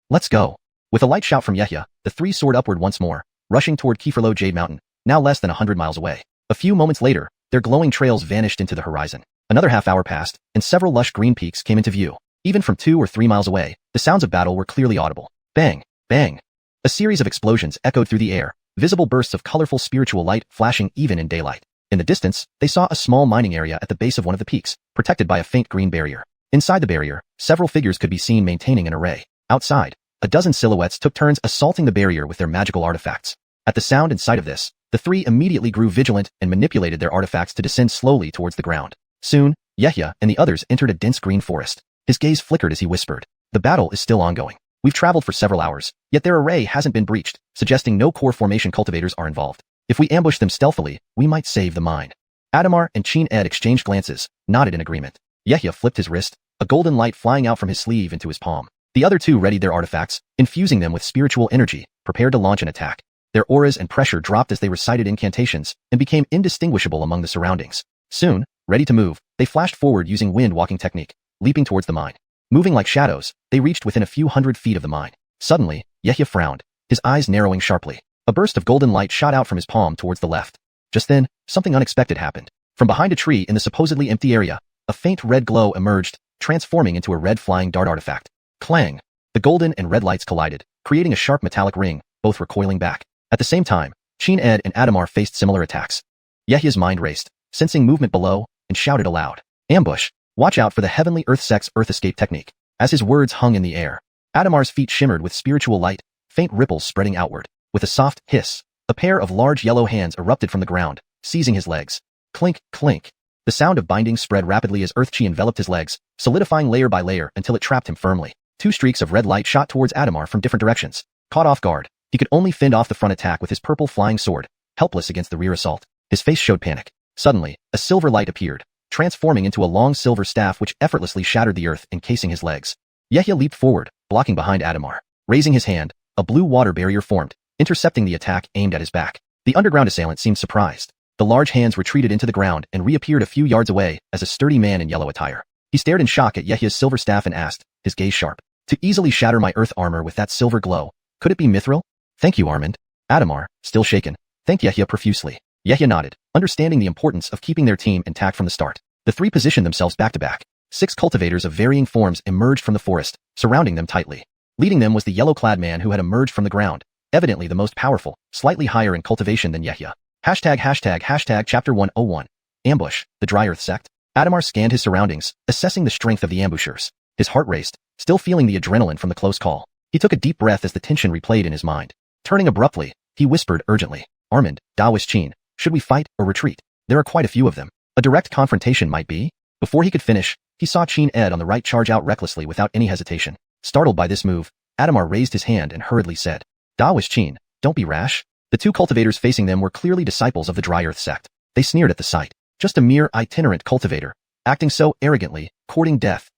Let's go. With a light shout from Yehia, the three soared upward once more, rushing toward Kieferlo Jade Mountain, now less than 100 miles away. A few moments later, their glowing trails vanished into the horizon. Another half hour passed, and several lush green peaks came into view. Even from 2 or 3 miles away, the sounds of battle were clearly audible. Bang! Bang! A series of explosions echoed through the air, visible bursts of colorful spiritual light flashing even in daylight. In the distance, they saw a small mining area at the base of one of the peaks, protected by a faint green barrier. Inside the barrier, several figures could be seen maintaining an array. Outside, a dozen silhouettes took turns assaulting the barrier with their magical artifacts. At the sound and sight of this, the three immediately grew vigilant and manipulated their artifacts to descend slowly towards the ground. Soon, Yehia and the others entered a dense green forest. His gaze flickered as he whispered, "The battle is still ongoing. We've traveled for several hours, yet their array hasn't been breached, suggesting no core formation cultivators are involved. If we ambush them stealthily, we might save the mine." Adamar and Chin Ed exchanged glances, nodded in agreement. Yehia flipped his wrist, a golden light flying out from his sleeve into his palm. The other two readied their artifacts, infusing them with spiritual energy, prepared to launch an attack. Their auras and pressure dropped as they recited incantations and became indistinguishable among the surroundings. Soon, ready to move, they flashed forward using wind walking technique, leaping towards the mine. Moving like shadows, they reached within a few hundred feet of the mine. Suddenly, Yehia frowned, his eyes narrowing sharply. A burst of golden light shot out from his palm towards the left. Just then, something unexpected happened. From behind a tree in the supposedly empty area, a faint red glow emerged, transforming into a red flying dart artifact. Clang! The golden and red lights collided, creating a sharp metallic ring, both recoiling back. At the same time, Chin Ed and Adamar faced similar attacks. Yehia's mind raced, sensing movement below, and shouted aloud, "Ambush! Watch out for the heavenly Earth Sex Earth Escape technique." As his words hung in the air, Adamar's feet shimmered with spiritual light, faint ripples spreading outward. With a soft hiss, a pair of large yellow hands erupted from the ground, seizing his legs. Clink, clink. The sound of binding spread rapidly as Earth Chi enveloped his legs, solidifying layer by layer until it trapped him firmly. 2 streaks of red light shot towards Adamar from different directions. Caught off guard, he could only fend off the front attack with his purple flying sword, helpless against the rear assault. His face showed panic. Suddenly, a silver light appeared, transforming into a long silver staff which effortlessly shattered the earth, encasing his legs. Yehia leaped forward, blocking behind Adamar. Raising his hand, a blue water barrier formed, intercepting the attack aimed at his back. The underground assailant seemed surprised. The large hands retreated into the ground and reappeared a few yards away as a sturdy man in yellow attire. He stared in shock at Yehia's silver staff and asked, his gaze sharp, "To easily shatter my earth armor with that silver glow, could it be mithril?" "Thank you, Armand." Adamar, still shaken, thanked Yehia profusely. Yehia nodded, understanding the importance of keeping their team intact from the start. The three positioned themselves back to back. 6 cultivators of varying forms emerged from the forest, surrounding them tightly. Leading them was the yellow-clad man who had emerged from the ground, evidently the most powerful, slightly higher in cultivation than Yehia. ##### Chapter 101. Ambush, the Dry Earth Sect. Adamar scanned his surroundings, assessing the strength of the ambushers. His heart raced, still feeling the adrenaline from the close call. He took a deep breath as the tension replayed in his mind. Turning abruptly, he whispered urgently, "Armand, Daoist Chin, should we fight or retreat? There are quite a few of them. A direct confrontation might be." Before he could finish, he saw Chin Ed on the right charge out recklessly without any hesitation. Startled by this move, Adamar raised his hand and hurriedly said, "Daoist Chin, don't be rash." The 2 cultivators facing them were clearly disciples of the Dry Earth sect. They sneered at the sight. Just a mere itinerant cultivator, acting so arrogantly, courting death.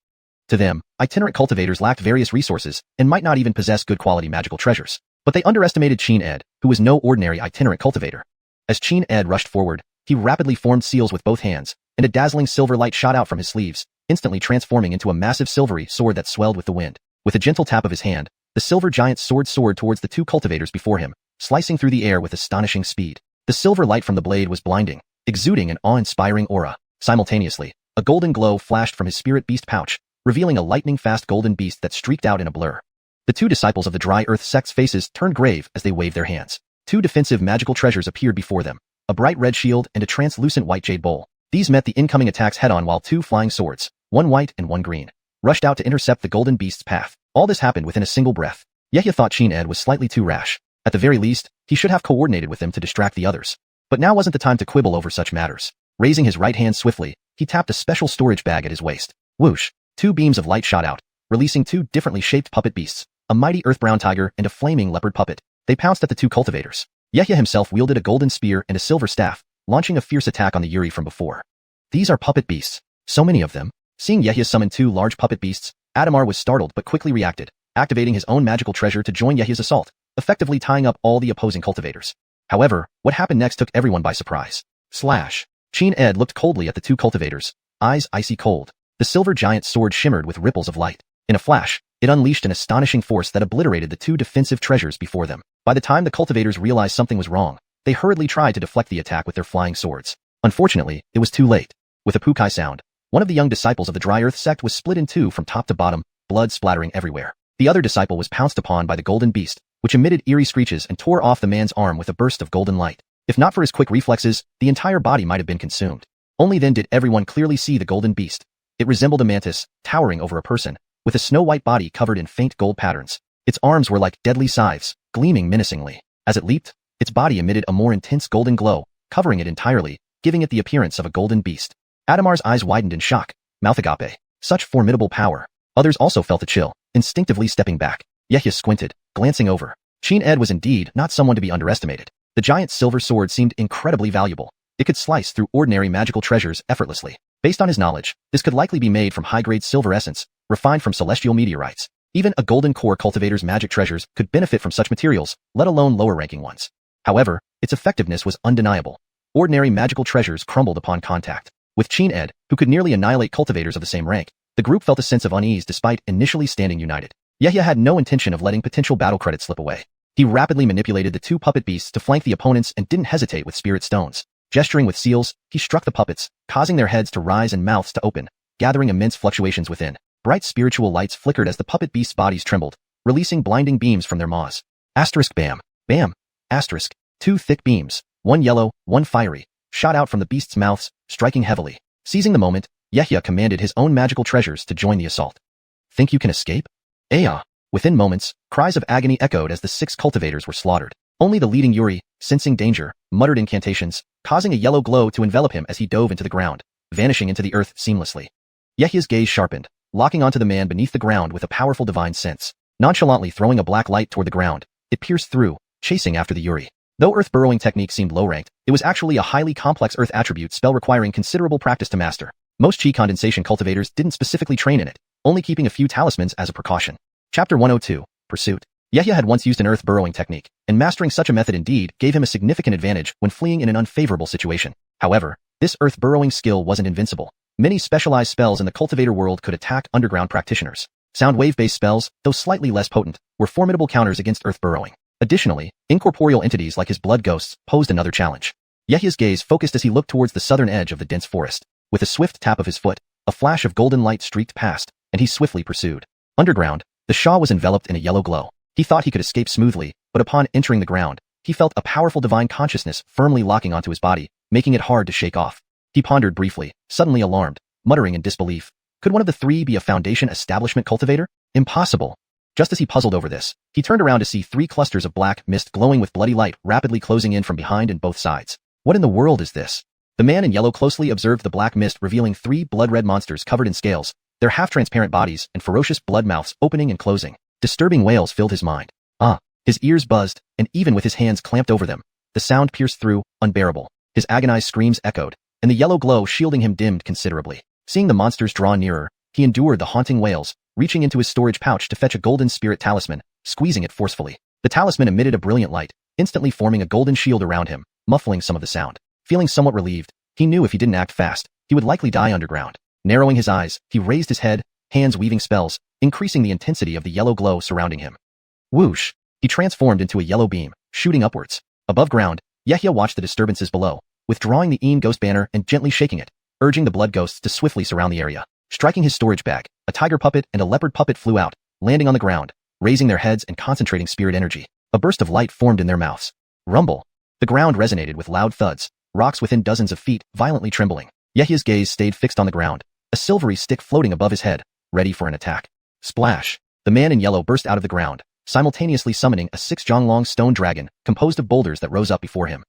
To them, itinerant cultivators lacked various resources and might not even possess good quality magical treasures. But they underestimated Chin Ed, who was no ordinary itinerant cultivator. As Chin Ed rushed forward, he rapidly formed seals with both hands, and a dazzling silver light shot out from his sleeves, instantly transforming into a massive silvery sword that swelled with the wind. With a gentle tap of his hand, the silver giant's sword soared towards the 2 cultivators before him, slicing through the air with astonishing speed. The silver light from the blade was blinding, exuding an awe-inspiring aura. Simultaneously, a golden glow flashed from his spirit beast pouch, revealing a lightning-fast golden beast that streaked out in a blur. The 2 disciples of the Dry Earth sect's faces turned grave as they waved their hands. 2 defensive magical treasures appeared before them, a bright red shield and a translucent white jade bowl. These met the incoming attacks head-on while 2 flying swords, one white and one green, rushed out to intercept the golden beast's path. All this happened within a single breath. Yehia thought Chin Ed was slightly too rash. At the very least, he should have coordinated with them to distract the others. But now wasn't the time to quibble over such matters. Raising his right hand swiftly, he tapped a special storage bag at his waist. Whoosh! 2 beams of light shot out, releasing 2 differently shaped puppet beasts. a mighty earth-brown tiger, and a flaming leopard puppet. They pounced at the two cultivators. Yehia himself wielded a golden spear and a silver staff, launching a fierce attack on the Yuri from before. These are puppet beasts. So many of them. Seeing Yehia summon two large puppet beasts, Adamar was startled but quickly reacted, activating his own magical treasure to join Yehia's assault, effectively tying up all the opposing cultivators. However, what happened next took everyone by surprise. Slash. Chin Ed looked coldly at the two cultivators, eyes icy cold. The silver giant sword shimmered with ripples of light. In a flash, it unleashed an astonishing force that obliterated the two defensive treasures before them. By the time the cultivators realized something was wrong, they hurriedly tried to deflect the attack with their flying swords. Unfortunately, it was too late. With a pukai sound, one of the young disciples of the Dry Earth sect was split in two from top to bottom, blood splattering everywhere. The other disciple was pounced upon by the golden beast, which emitted eerie screeches and tore off the man's arm with a burst of golden light. If not for his quick reflexes, the entire body might have been consumed. Only then did everyone clearly see the golden beast. It resembled a mantis, towering over a person, with a snow-white body covered in faint gold patterns. Its arms were like deadly scythes, gleaming menacingly. As it leaped, its body emitted a more intense golden glow, covering it entirely, giving it the appearance of a golden beast. Adamar's eyes widened in shock. Mouth agape. Such formidable power. Others also felt a chill, instinctively stepping back. Yehia squinted, glancing over. Chin Ed was indeed not someone to be underestimated. The giant's silver sword seemed incredibly valuable. It could slice through ordinary magical treasures effortlessly. Based on his knowledge, this could likely be made from high-grade silver essence, refined from celestial meteorites. Even a golden core cultivator's magic treasures could benefit from such materials, let alone lower-ranking ones. However, its effectiveness was undeniable. Ordinary magical treasures crumbled upon contact. With Chin Ed, who could nearly annihilate cultivators of the same rank, the group felt a sense of unease despite initially standing united. Yehia had no intention of letting potential battle credits slip away. He rapidly manipulated the two puppet beasts to flank the opponents and didn't hesitate with spirit stones. Gesturing with seals, he struck the puppets, causing their heads to rise and mouths to open, gathering immense fluctuations within. Bright spiritual lights flickered as the puppet beasts' bodies trembled, releasing blinding beams from their maws. Asterisk bam. Bam. Asterisk. Two thick beams, one yellow, one fiery, shot out from the beasts' mouths, striking heavily. Seizing the moment, Yehia commanded his own magical treasures to join the assault. Think you can escape? Aya! Within moments, cries of agony echoed as the 6 cultivators were slaughtered. Only the leading Yuri, sensing danger, muttered incantations, causing a yellow glow to envelop him as he dove into the ground, vanishing into the earth seamlessly. Yehia's gaze sharpened, locking onto the man beneath the ground with a powerful divine sense. Nonchalantly throwing a black light toward the ground, it pierced through, chasing after the Yuri. Though earth burrowing technique seemed low-ranked, it was actually a highly complex earth attribute spell requiring considerable practice to master. Most chi condensation cultivators didn't specifically train in it, only keeping a few talismans as a precaution. Chapter 102, Pursuit. Yehia had once used an earth burrowing technique, and mastering such a method indeed gave him a significant advantage when fleeing in an unfavorable situation. However, this earth burrowing skill wasn't invincible. Many specialized spells in the cultivator world could attack underground practitioners. Sound wave-based spells, though slightly less potent, were formidable counters against earth burrowing. Additionally, incorporeal entities like his blood ghosts posed another challenge. Yehia's gaze focused as he looked towards the southern edge of the dense forest. With a swift tap of his foot, a flash of golden light streaked past, and he swiftly pursued. Underground, the Shah was enveloped in a yellow glow. He thought he could escape smoothly, but upon entering the ground, he felt a powerful divine consciousness firmly locking onto his body, making it hard to shake off. He pondered briefly, suddenly alarmed, muttering in disbelief. Could one of the 3 be a Foundation establishment cultivator? Impossible. Just as he puzzled over this, he turned around to see 3 clusters of black mist glowing with bloody light rapidly closing in from behind and both sides. What in the world is this? The man in yellow closely observed the black mist revealing 3 blood-red monsters covered in scales, their half-transparent bodies and ferocious blood mouths opening and closing. Disturbing wails filled his mind. His ears buzzed, and even with his hands clamped over them, the sound pierced through, unbearable. His agonized screams echoed, and the yellow glow shielding him dimmed considerably. Seeing the monsters draw nearer, he endured the haunting wails, reaching into his storage pouch to fetch a golden spirit talisman, squeezing it forcefully. The talisman emitted a brilliant light, instantly forming a golden shield around him, muffling some of the sound. Feeling somewhat relieved, he knew if he didn't act fast, he would likely die underground. Narrowing his eyes, he raised his head, hands weaving spells, increasing the intensity of the yellow glow surrounding him. Whoosh! He transformed into a yellow beam, shooting upwards. Above ground, Yehia watched the disturbances below, withdrawing the Een Ghost banner and gently shaking it, urging the blood ghosts to swiftly surround the area. Striking his storage bag, a tiger puppet and a leopard puppet flew out, landing on the ground, raising their heads and concentrating spirit energy. A burst of light formed in their mouths. Rumble! The ground resonated with loud thuds, rocks within dozens of feet violently trembling. Yehia's gaze stayed fixed on the ground, a silvery stick floating above his head, ready for an attack. Splash! The man in yellow burst out of the ground, simultaneously summoning a 6-jong-long stone dragon composed of boulders that rose up before him.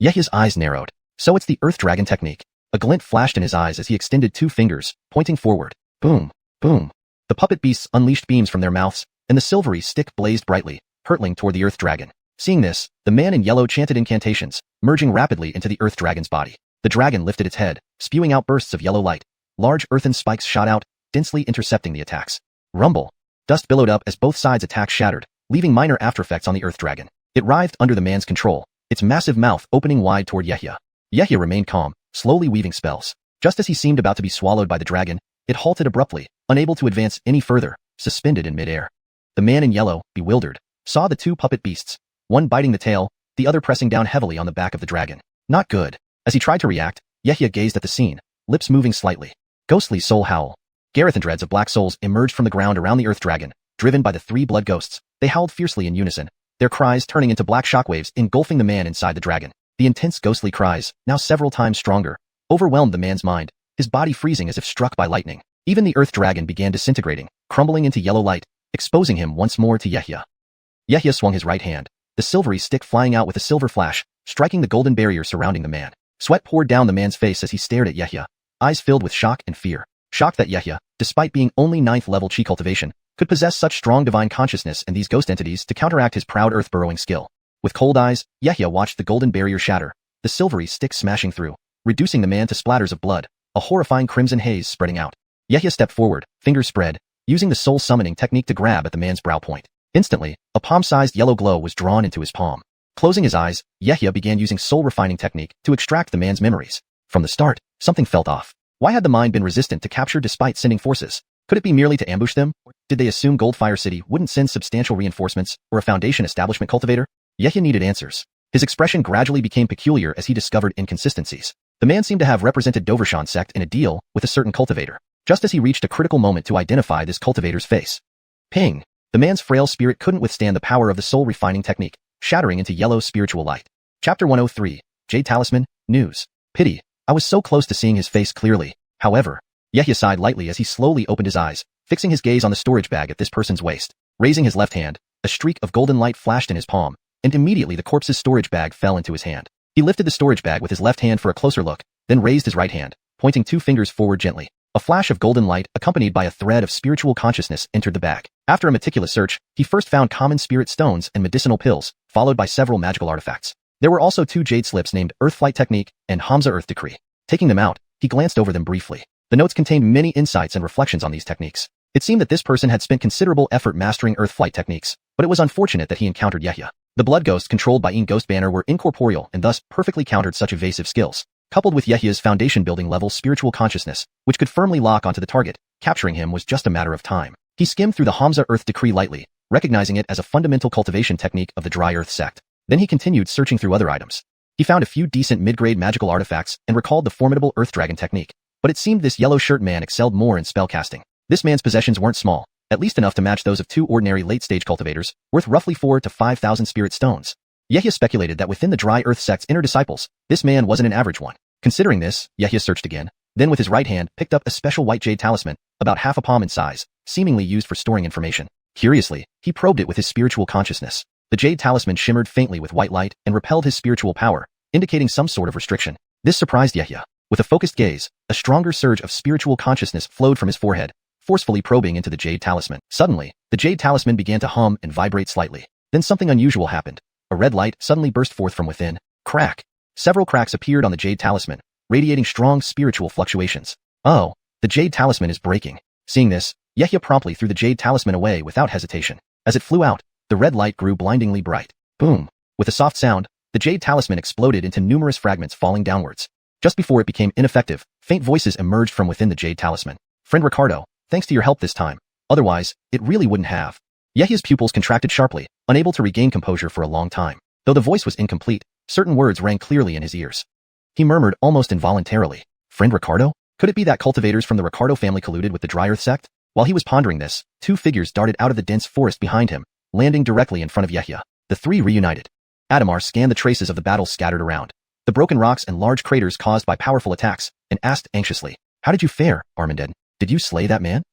Yehia's eyes narrowed. So it's the earth dragon technique. A glint flashed in his eyes as he extended 2 fingers, pointing forward. Boom! Boom! The puppet beasts unleashed beams from their mouths, and the silvery stick blazed brightly, hurtling toward the earth dragon. Seeing this, the man in yellow chanted incantations, merging rapidly into the earth dragon's body. The dragon lifted its head, spewing out bursts of yellow light. Large earthen spikes shot out, densely intercepting the attacks. Rumble. Dust billowed up as both sides' attacks shattered, leaving minor aftereffects on the earth dragon. It writhed under the man's control, its massive mouth opening wide toward Yehia. Yehia remained calm, slowly weaving spells. Just as he seemed about to be swallowed by the dragon, it halted abruptly, unable to advance any further, suspended in midair. The man in yellow, bewildered, saw the two puppet beasts, one biting the tail, the other pressing down heavily on the back of the dragon. Not good. As he tried to react, Yehia gazed at the scene, lips moving slightly. Ghostly soul howl. Gareth and dreads of black souls emerged from the ground around the earth dragon, driven by the three blood ghosts. They howled fiercely in unison, their cries turning into black shockwaves engulfing the man inside the dragon. The intense ghostly cries, now several times stronger, overwhelmed the man's mind, his body freezing as if struck by lightning. Even the earth dragon began disintegrating, crumbling into yellow light, exposing him once more to Yehia. Yehia swung his right hand, the silvery stick flying out with a silver flash, striking the golden barrier surrounding the man. Sweat poured down the man's face as he stared at Yehia, eyes filled with shock and fear. Shocked that Yehia, despite being only 9th level chi cultivation, could possess such strong divine consciousness and these ghost entities to counteract his proud earth-burrowing skill. With cold eyes, Yehia watched the golden barrier shatter, the silvery stick smashing through, reducing the man to splatters of blood, a horrifying crimson haze spreading out. Yehia stepped forward, fingers spread, using the soul summoning technique to grab at the man's brow point. Instantly, a palm-sized yellow glow was drawn into his palm. Closing his eyes, Yehia began using soul refining technique to extract the man's memories. From the start, something felt off. Why had the mind been resistant to capture despite sending forces? Could it be merely to ambush them? Or did they assume Goldfire City wouldn't send substantial reinforcements or a Foundation establishment cultivator? Yehia needed answers. His expression gradually became peculiar as he discovered inconsistencies. The man seemed to have represented Dovershan sect in a deal with a certain cultivator, just as he reached a critical moment to identify this cultivator's face. Ping! The man's frail spirit couldn't withstand the power of the soul refining technique, shattering into yellow spiritual light. Chapter 103, Jade Talisman, News. Pity, I was so close to seeing his face clearly. However, Yehia sighed lightly as he slowly opened his eyes, fixing his gaze on the storage bag at this person's waist. Raising his left hand, a streak of golden light flashed in his palm, and immediately the corpse's storage bag fell into his hand. He lifted the storage bag with his left hand for a closer look, then raised his right hand, pointing 2 fingers forward gently. A flash of golden light accompanied by a thread of spiritual consciousness entered the bag. After a meticulous search, he first found common spirit stones and medicinal pills, followed by several magical artifacts. There were also 2 jade slips named Earthflight Technique and Hamza Earth Decree. Taking them out, he glanced over them briefly. The notes contained many insights and reflections on these techniques. It seemed that this person had spent considerable effort mastering Earthflight techniques, but it was unfortunate that he encountered Yehia. The blood ghosts controlled by Ghost Banner were incorporeal and thus perfectly countered such evasive skills, coupled with Yehia's foundation building level spiritual consciousness, which could firmly lock onto the target. Capturing him was just a matter of time. He skimmed through the Hamza Earth Decree lightly, recognizing it as a fundamental cultivation technique of the Dry Earth sect. Then he continued searching through other items. He found a few decent mid-grade magical artifacts and recalled the formidable Earth Dragon technique. But it seemed this yellow shirt man excelled more in spellcasting. This man's possessions weren't small, at least enough to match those of 2 ordinary late-stage cultivators, worth roughly 4 to 5,000 spirit stones. Yehia speculated that within the Dry Earth sect's inner disciples, this man wasn't an average one. Considering this, Yehia searched again, then with his right hand picked up a special white jade talisman, about half a palm in size, seemingly used for storing information. Curiously, he probed it with his spiritual consciousness. The jade talisman shimmered faintly with white light and repelled his spiritual power, indicating some sort of restriction. This surprised Yehia. With a focused gaze, a stronger surge of spiritual consciousness flowed from his forehead, forcefully probing into the jade talisman. Suddenly, the jade talisman began to hum and vibrate slightly. Then something unusual happened. A red light suddenly burst forth from within. Crack! Several cracks appeared on the jade talisman, radiating strong spiritual fluctuations. Oh, the jade talisman is breaking. Seeing this, Yehia promptly threw the jade talisman away without hesitation. As it flew out, the red light grew blindingly bright. Boom! With a soft sound, the jade talisman exploded into numerous fragments falling downwards. Just before it became ineffective, faint voices emerged from within the jade talisman. Friend Ricardo, thanks to your help this time. Otherwise, it really wouldn't have. Yehia's pupils contracted sharply, unable to regain composure for a long time. Though the voice was incomplete, certain words rang clearly in his ears. He murmured almost involuntarily, Friend Ricardo? Could it be that cultivators from the Ricardo family colluded with the Dry Earth sect? While he was pondering this, 2 figures darted out of the dense forest behind him, landing directly in front of Yehia. The 3 reunited. Adamar scanned the traces of the battle scattered around, the broken rocks and large craters caused by powerful attacks, and asked anxiously, How did you fare, Armanded? Did you slay that man?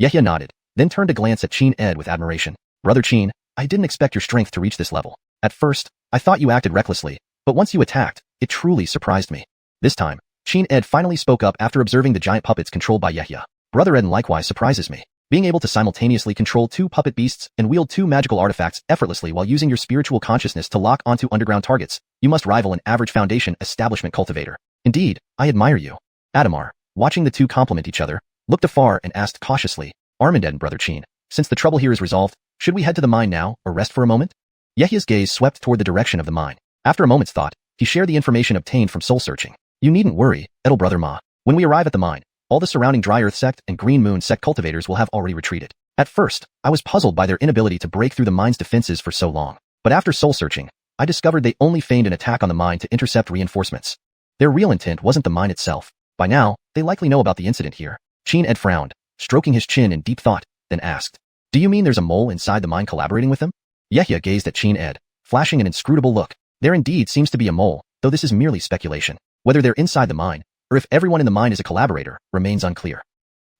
Yehia nodded, then turned to glance at Chin Ed with admiration. Brother Chin, I didn't expect your strength to reach this level. At first, I thought you acted recklessly, but once you attacked, it truly surprised me. This time, Chin Ed finally spoke up after observing the giant puppets controlled by Yehia. Brother Ed likewise surprises me. Being able to simultaneously control two puppet beasts and wield two magical artifacts effortlessly while using your spiritual consciousness to lock onto underground targets, you must rival an average Foundation establishment cultivator. Indeed, I admire you. Adamar, watching the two compliment each other, looked afar and asked cautiously, Armanden, Brother Chin, since the trouble here is resolved, should we head to the mine now or rest for a moment? Yehya's gaze swept toward the direction of the mine. After a moment's thought, he shared the information obtained from soul searching. You needn't worry, Edel Brother Ma. When we arrive at the mine, all the surrounding Dry Earth Sect and Green Moon Sect cultivators will have already retreated. At first, I was puzzled by their inability to break through the mine's defenses for so long. But after soul searching, I discovered they only feigned an attack on the mine to intercept reinforcements. Their real intent wasn't the mine itself. By now, they likely know about the incident here. Chin Ed frowned, stroking his chin in deep thought, then asked, Do you mean there's a mole inside the mine collaborating with them? Yehya gazed at Chin Ed, flashing an inscrutable look. There indeed seems to be a mole, though this is merely speculation. Whether they're inside the mine, or if everyone in the mine is a collaborator, remains unclear.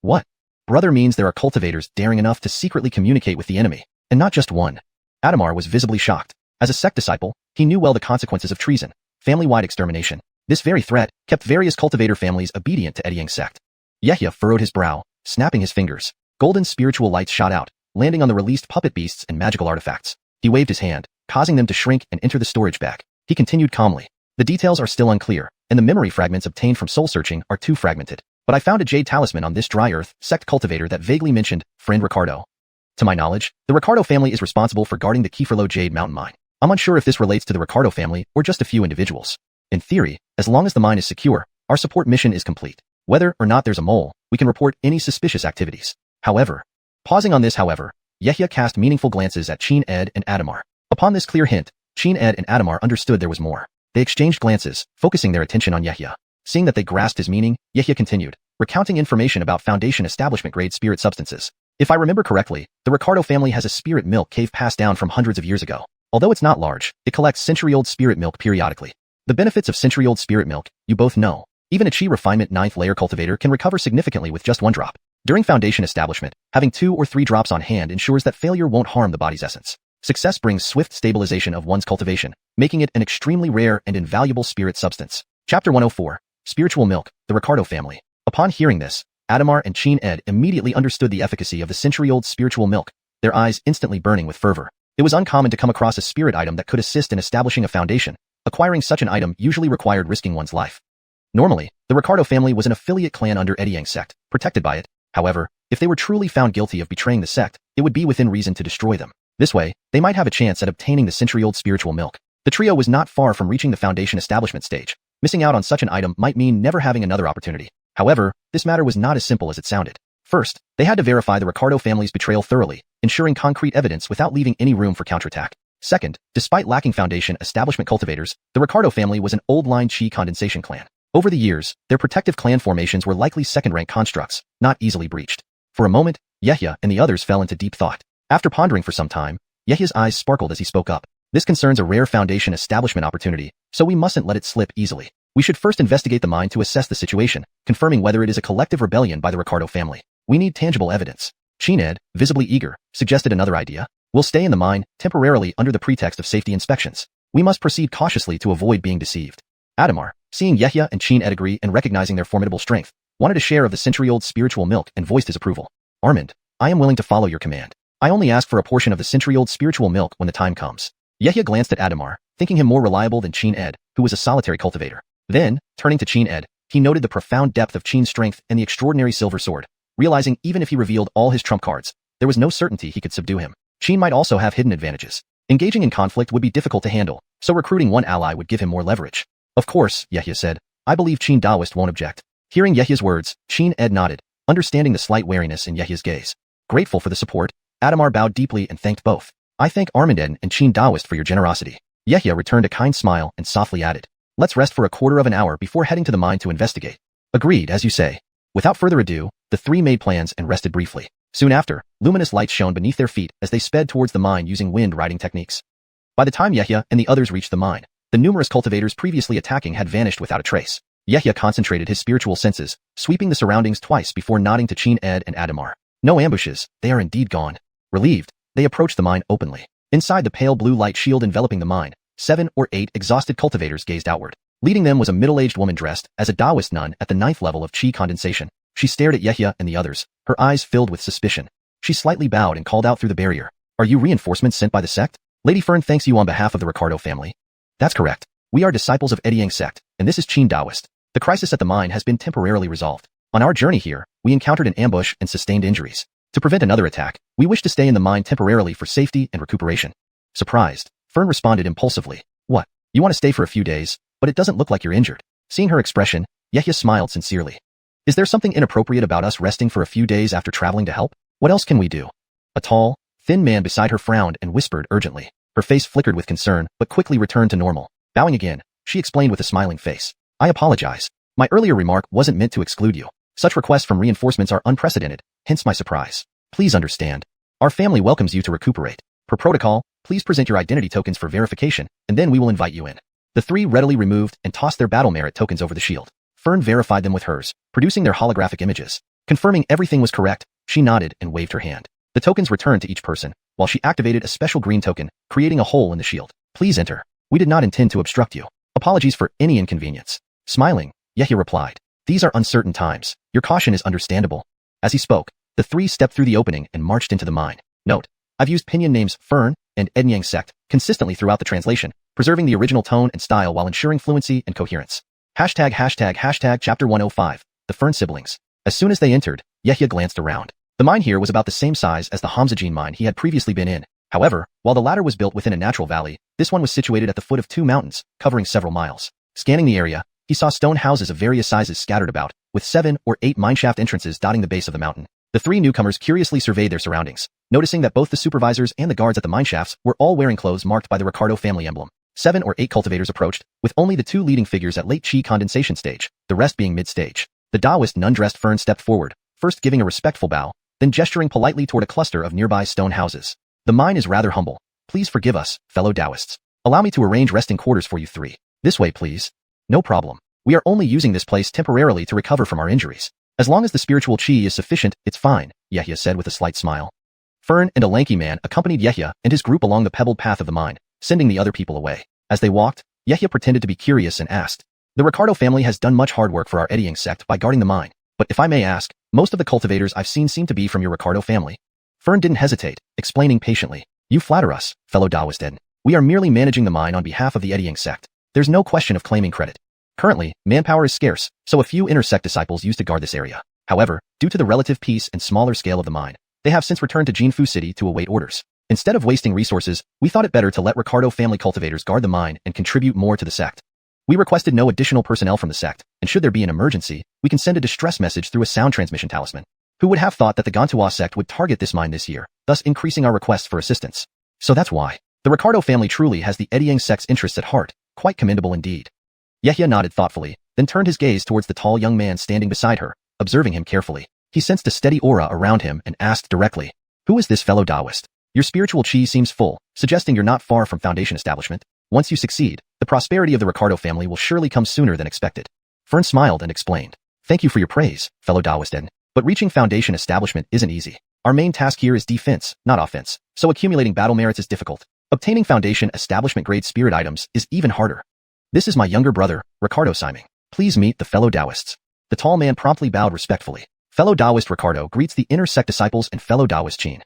What? Brother means there are cultivators daring enough to secretly communicate with the enemy, and not just one. Adamar was visibly shocked. As a sect disciple, he knew well the consequences of treason, family-wide extermination. This very threat kept various cultivator families obedient to Edyang's sect. Yehya furrowed his brow, snapping his fingers. Golden spiritual lights shot out, landing on the released puppet beasts and magical artifacts. He waved his hand, causing them to shrink and enter the storage bag. He continued calmly. The details are still unclear, and the memory fragments obtained from soul searching are too fragmented. But I found a jade talisman on this Dry Earth sect cultivator that vaguely mentioned friend Ricardo. To my knowledge, the Ricardo family is responsible for guarding the Kieferlo Jade Mountain mine. I'm unsure if this relates to the Ricardo family or just a few individuals. In theory, as long as the mine is secure, our support mission is complete. Whether or not there's a mole, we can report any suspicious activities. However, Yehya cast meaningful glances at Chin Ed and Adamar. Upon this clear hint, Chin Ed and Adamar understood there was more. They exchanged glances, focusing their attention on Yehya. Seeing that they grasped his meaning, Yehya continued, recounting information about Foundation establishment-grade spirit substances. If I remember correctly, the Ricardo family has a spirit milk cave passed down from hundreds of years ago. Although it's not large, it collects century-old spirit milk periodically. The benefits of century-old spirit milk, you both know. Even a Chi refinement 9th layer cultivator can recover significantly with just one drop. During Foundation establishment, having 2 or 3 drops on hand ensures that failure won't harm the body's essence. Success brings swift stabilization of one's cultivation, making it an extremely rare and invaluable spirit substance. Chapter 104. Spiritual Milk, the Ricardo family. Upon hearing this, Adamar and Chin Ed immediately understood the efficacy of the century-old spiritual milk, their eyes instantly burning with fervor. It was uncommon to come across a spirit item that could assist in establishing a foundation. Acquiring such an item usually required risking one's life. Normally, the Ricardo family was an affiliate clan under Edyang's sect, protected by it. However, if they were truly found guilty of betraying the sect, it would be within reason to destroy them. This way, they might have a chance at obtaining the century-old spiritual milk. The trio was not far from reaching the Foundation establishment stage. Missing out on such an item might mean never having another opportunity. However, this matter was not as simple as it sounded. First, they had to verify the Ricardo family's betrayal thoroughly, ensuring concrete evidence without leaving any room for counterattack. Second, despite lacking Foundation establishment cultivators, the Ricardo family was an old-line Chi condensation clan. Over the years, their protective clan formations were likely second-rank constructs, not easily breached. For a moment, Yehya and the others fell into deep thought. After pondering for some time, Yehya's eyes sparkled as he spoke up. This concerns a rare Foundation establishment opportunity, so we mustn't let it slip easily. We should first investigate the mine to assess the situation, confirming whether it is a collective rebellion by the Ricardo family. We need tangible evidence. Chin Ed, visibly eager, suggested another idea. We'll stay in the mine, temporarily under the pretext of safety inspections. We must proceed cautiously to avoid being deceived. Adamar, seeing Yehya and Chin Ed agree and recognizing their formidable strength, wanted a share of the century-old spiritual milk and voiced his approval. Armand, I am willing to follow your command. I only ask for a portion of the century-old spiritual milk when the time comes. Yehya glanced at Adamar, thinking him more reliable than Chin Ed, who was a solitary cultivator. Then, turning to Chin Ed, he noted the profound depth of Chin's strength and the extraordinary silver sword, realizing even if he revealed all his trump cards, there was no certainty he could subdue him. Chin might also have hidden advantages. Engaging in conflict would be difficult to handle, so recruiting one ally would give him more leverage. Of course, Yehya said, I believe Chin Daoist won't object. Hearing Yehya's words, Chin Ed nodded, understanding the slight wariness in Yehya's gaze. Grateful for the support, Adamar bowed deeply and thanked both. I thank Armanden and Chin Daoist for your generosity. Yehya returned a kind smile and softly added, let's rest for a quarter of an hour before heading to the mine to investigate. Agreed, as you say. Without further ado, the three made plans and rested briefly. Soon after, luminous lights shone beneath their feet as they sped towards the mine using wind-riding techniques. By the time Yehya and the others reached the mine, the numerous cultivators previously attacking had vanished without a trace. Yehya concentrated his spiritual senses, sweeping the surroundings twice before nodding to Chin Ed and Adamar. No ambushes, they are indeed gone. Relieved, they approached the mine openly. Inside the pale blue light shield enveloping the mine, 7 or 8 exhausted cultivators gazed outward. Leading them was a middle-aged woman dressed as a Taoist nun at the 9th level of Chi condensation. She stared at Yehya and the others, her eyes filled with suspicion. She slightly bowed and called out through the barrier. Are you reinforcements sent by the sect? Lady Fern thanks you on behalf of the Ricardo family. That's correct. We are disciples of Ediang sect, and this is Qin Taoist. The crisis at the mine has been temporarily resolved. On our journey here, we encountered an ambush and sustained injuries. To prevent another attack, we wish to stay in the mine temporarily for safety and recuperation. Surprised, Fern responded impulsively. What? You want to stay for a few days, but it doesn't look like you're injured. Seeing her expression, Yehia smiled sincerely. Is there something inappropriate about us resting for a few days after traveling to help? What else can we do? A tall, thin man beside her frowned and whispered urgently. Her face flickered with concern, but quickly returned to normal. Bowing again, she explained with a smiling face. I apologize. My earlier remark wasn't meant to exclude you. Such requests from reinforcements are unprecedented, hence my surprise. Please understand. Our family welcomes you to recuperate. Per protocol, please present your identity tokens for verification, and then we will invite you in. The three readily removed and tossed their battle merit tokens over the shield. Fern verified them with hers, producing their holographic images. Confirming everything was correct, she nodded and waved her hand. The tokens returned to each person, while she activated a special green token, creating a hole in the shield. Please enter. We did not intend to obstruct you. Apologies for any inconvenience. Smiling, Yehia replied. These are uncertain times. Your caution is understandable. As he spoke, the three stepped through the opening and marched into the mine. Note, I've used pinyin names Fern and Ediang sect consistently throughout the translation, preserving the original tone and style while ensuring fluency and coherence. ####Chapter 105, The Fern Siblings. As soon as they entered, Yehia glanced around. The mine here was about the same size as the Hamzajin mine he had previously been in. However, while the latter was built within a natural valley, this one was situated at the foot of two mountains, covering several miles. Scanning the area, he saw stone houses of various sizes scattered about, with 7 or 8 mineshaft entrances dotting the base of the mountain. The three newcomers curiously surveyed their surroundings, noticing that both the supervisors and the guards at the mineshafts were all wearing clothes marked by the Ricardo family emblem. 7 or 8 cultivators approached, with only the 2 leading figures at late chi condensation stage, the rest being mid-stage. The Taoist nun-dressed Fern stepped forward, first giving a respectful bow, then gesturing politely toward a cluster of nearby stone houses. The mine is rather humble. Please forgive us, fellow Taoists. Allow me to arrange resting quarters for you three. This way, please. No problem. We are only using this place temporarily to recover from our injuries. As long as the spiritual chi is sufficient, it's fine, Yehia said with a slight smile. Fern and a lanky man accompanied Yehia and his group along the pebbled path of the mine, sending the other people away. As they walked, Yehia pretended to be curious and asked, the Ricardo family has done much hard work for our Ediang sect by guarding the mine, but if I may ask, most of the cultivators I've seen seem to be from your Ricardo family. Fern didn't hesitate, explaining patiently, you flatter us, fellow Taoist Eden. We are merely managing the mine on behalf of the Ediang sect. There's no question of claiming credit. Currently, manpower is scarce, so a few inner sect disciples used to guard this area. However, due to the relative peace and smaller scale of the mine, they have since returned to Jinfu City to await orders. Instead of wasting resources, we thought it better to let Ricardo family cultivators guard the mine and contribute more to the sect. We requested no additional personnel from the sect, and should there be an emergency, we can send a distress message through a sound transmission talisman. Who would have thought that the Gantua sect would target this mine this year, thus increasing our requests for assistance? So that's why. The Ricardo family truly has the Ediang sect's interests at heart, quite commendable indeed. Yehia nodded thoughtfully, then turned his gaze towards the tall young man standing beside her, observing him carefully. He sensed a steady aura around him and asked directly, who is this fellow Taoist? Your spiritual chi seems full, suggesting you're not far from Foundation establishment. Once you succeed, the prosperity of the Ricardo family will surely come sooner than expected. Fern smiled and explained, thank you for your praise, fellow Taoist Eden, but reaching Foundation establishment isn't easy. Our main task here is defense, not offense, so accumulating battle merits is difficult. Obtaining Foundation establishment grade spirit items is even harder. This is my younger brother, Ricardo Siming. Please meet the fellow Taoists. The tall man promptly bowed respectfully. Fellow Taoist Ricardo greets the inner sect disciples and fellow Taoist Qin.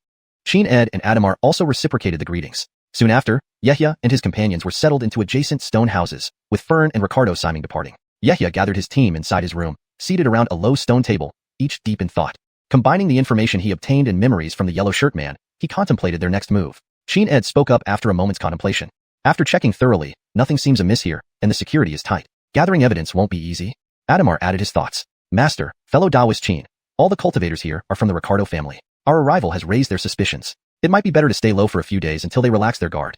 Qin Ed and Adamar also reciprocated the greetings. Soon after, Yehia and his companions were settled into adjacent stone houses, with Fern and Ricardo Siming departing. Yehia gathered his team inside his room, seated around a low stone table, each deep in thought. Combining the information he obtained and memories from the yellow shirt man, he contemplated their next move. Qin Ed spoke up after a moment's contemplation. After checking thoroughly, nothing seems amiss here, and the security is tight. Gathering evidence won't be easy. Adamar added his thoughts. Master, fellow Taoist Qin, all the cultivators here are from the Ricardo family. Our arrival has raised their suspicions. It might be better to stay low for a few days until they relax their guard.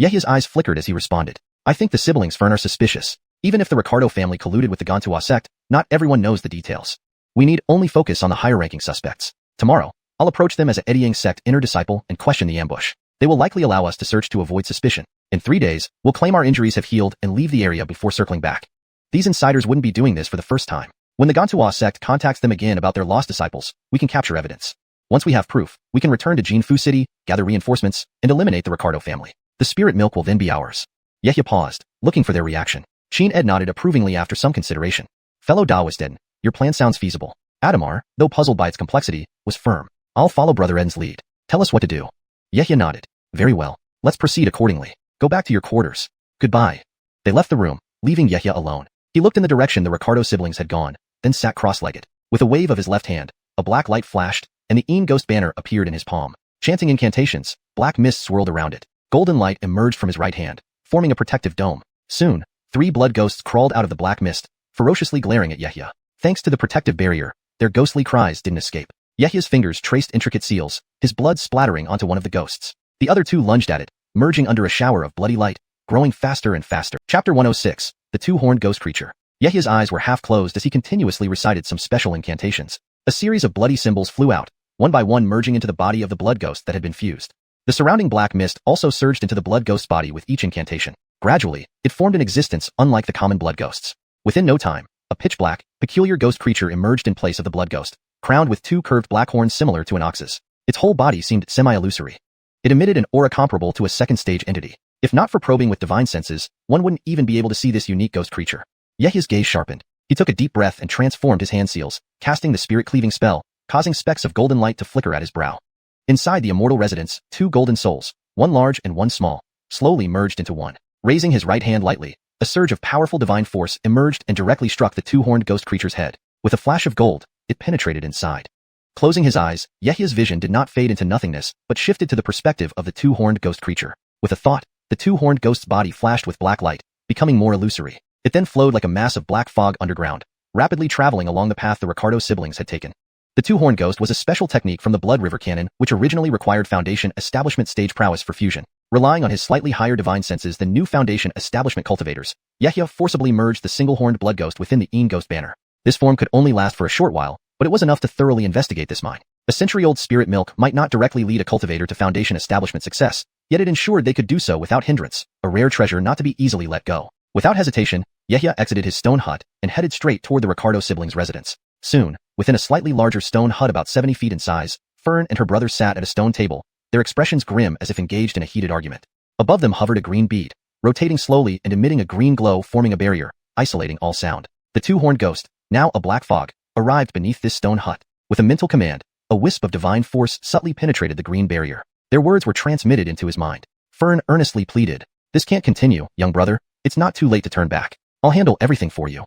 Yehia's eyes flickered as he responded. I think the siblings Fern are suspicious. Even if the Ricardo family colluded with the Gantua sect, not everyone knows the details. We need only focus on the higher-ranking suspects. Tomorrow, I'll approach them as a Ediang sect inner disciple and question the ambush. They will likely allow us to search to avoid suspicion. In 3 days, we'll claim our injuries have healed and leave the area before circling back. These insiders wouldn't be doing this for the first time. When the Gantua sect contacts them again about their lost disciples, we can capture evidence. Once we have proof, we can return to Jinfu City, gather reinforcements, and eliminate the Ricardo family. The spirit milk will then be ours. Yehia paused, looking for their reaction. Qin Ed nodded approvingly after some consideration. Fellow Taoist Eden, your plan sounds feasible. Adamar, though puzzled by its complexity, was firm. I'll follow Brother Eden's lead. Tell us what to do. Yehia nodded. Very well. Let's proceed accordingly. Go back to your quarters. Goodbye. They left the room, leaving Yehia alone. He looked in the direction the Ricardo siblings had gone, then sat cross-legged. With a wave of his left hand, a black light flashed, and the Een Ghost banner appeared in his palm. Chanting incantations, black mist swirled around it. Golden light emerged from his right hand, forming a protective dome. Soon, 3 blood ghosts crawled out of the black mist, ferociously glaring at Yehia. Thanks to the protective barrier, their ghostly cries didn't escape. Yehia's fingers traced intricate seals, his blood splattering onto one of the ghosts. The other 2 lunged at it, merging under a shower of bloody light, growing faster and faster. Chapter 106, The Two-Horned Ghost Creature. Yehia's eyes were half closed as he continuously recited some special incantations. A series of bloody symbols flew out, one by one merging into the body of the blood ghost that had been fused. The surrounding black mist also surged into the blood ghost's body with each incantation. Gradually, it formed an existence unlike the common blood ghosts. Within no time, a pitch-black, peculiar ghost creature emerged in place of the blood ghost, crowned with 2 curved black horns similar to an ox's. Its whole body seemed semi-illusory. It emitted an aura comparable to a second-stage entity. If not for probing with divine senses, one wouldn't even be able to see this unique ghost creature. Yehia's gaze sharpened. He took a deep breath and transformed his hand seals, casting the spirit-cleaving spell, causing specks of golden light to flicker at his brow. Inside the immortal residence, 2 golden souls, one large and one small, slowly merged into one. Raising his right hand lightly, a surge of powerful divine force emerged and directly struck the 2-horned ghost creature's head. With a flash of gold, it penetrated inside. Closing his eyes, Yehia's vision did not fade into nothingness, but shifted to the perspective of the 2-horned ghost creature. With a thought, the 2-horned ghost's body flashed with black light, becoming more illusory. It then flowed like a mass of black fog underground, rapidly traveling along the path the Ricardo siblings had taken. The 2-horned ghost was a special technique from the Blood River canon, which originally required Foundation Establishment stage prowess for fusion. Relying on his slightly higher divine senses than new Foundation Establishment cultivators, Yehia forcibly merged the single-horned blood ghost within the Een Ghost banner. This form could only last for a short while, but it was enough to thoroughly investigate this mine. A century-old spirit milk might not directly lead a cultivator to Foundation Establishment success, yet it ensured they could do so without hindrance, a rare treasure not to be easily let go. Without hesitation, Yehia exited his stone hut and headed straight toward the Ricardo siblings' residence. Soon, within a slightly larger stone hut about 70 feet in size, Fern and her brother sat at a stone table, their expressions grim as if engaged in a heated argument. Above them hovered a green bead, rotating slowly and emitting a green glow, forming a barrier, isolating all sound. The 2-horned ghost, now a black fog, arrived beneath this stone hut. With a mental command, a wisp of divine force subtly penetrated the green barrier. Their words were transmitted into his mind. Fern earnestly pleaded, "This can't continue, young brother. It's not too late to turn back. I'll handle everything for you.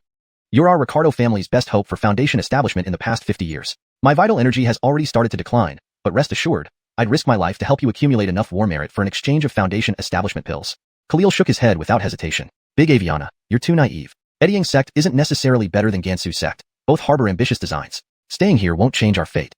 You're our Ricardo family's best hope for Foundation establishment in the past 50 years. My vital energy has already started to decline, but rest assured, I'd risk my life to help you accumulate enough war merit for an exchange of Foundation establishment pills." Khalil shook his head without hesitation. "Big Aviana, you're too naive. Eddying sect isn't necessarily better than Gansu sect. Both harbor ambitious designs. Staying here won't change our fate.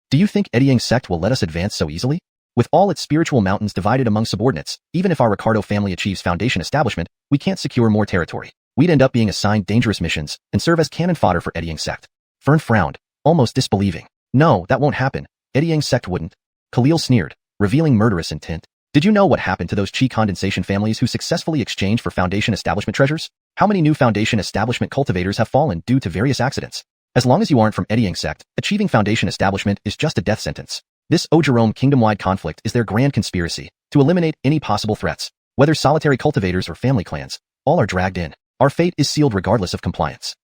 Do you think Eddying sect will let us advance so easily? With all its spiritual mountains divided among subordinates, even if our Ricardo family achieves Foundation establishment, we can't secure more territory. We'd end up being assigned dangerous missions and serve as cannon fodder for Eddying sect." Fern frowned, almost disbelieving. "No, that won't happen. Eddying sect wouldn't." Khalil sneered, revealing murderous intent. "Did you know what happened to those Chi condensation families who successfully exchanged for Foundation establishment treasures? How many new Foundation establishment cultivators have fallen due to various accidents? As long as you aren't from Eddying sect, achieving Foundation establishment is just a death sentence. This Ojerome kingdom-wide conflict is their grand conspiracy to eliminate any possible threats. Whether solitary cultivators or family clans, all are dragged in. Our fate is sealed regardless of compliance.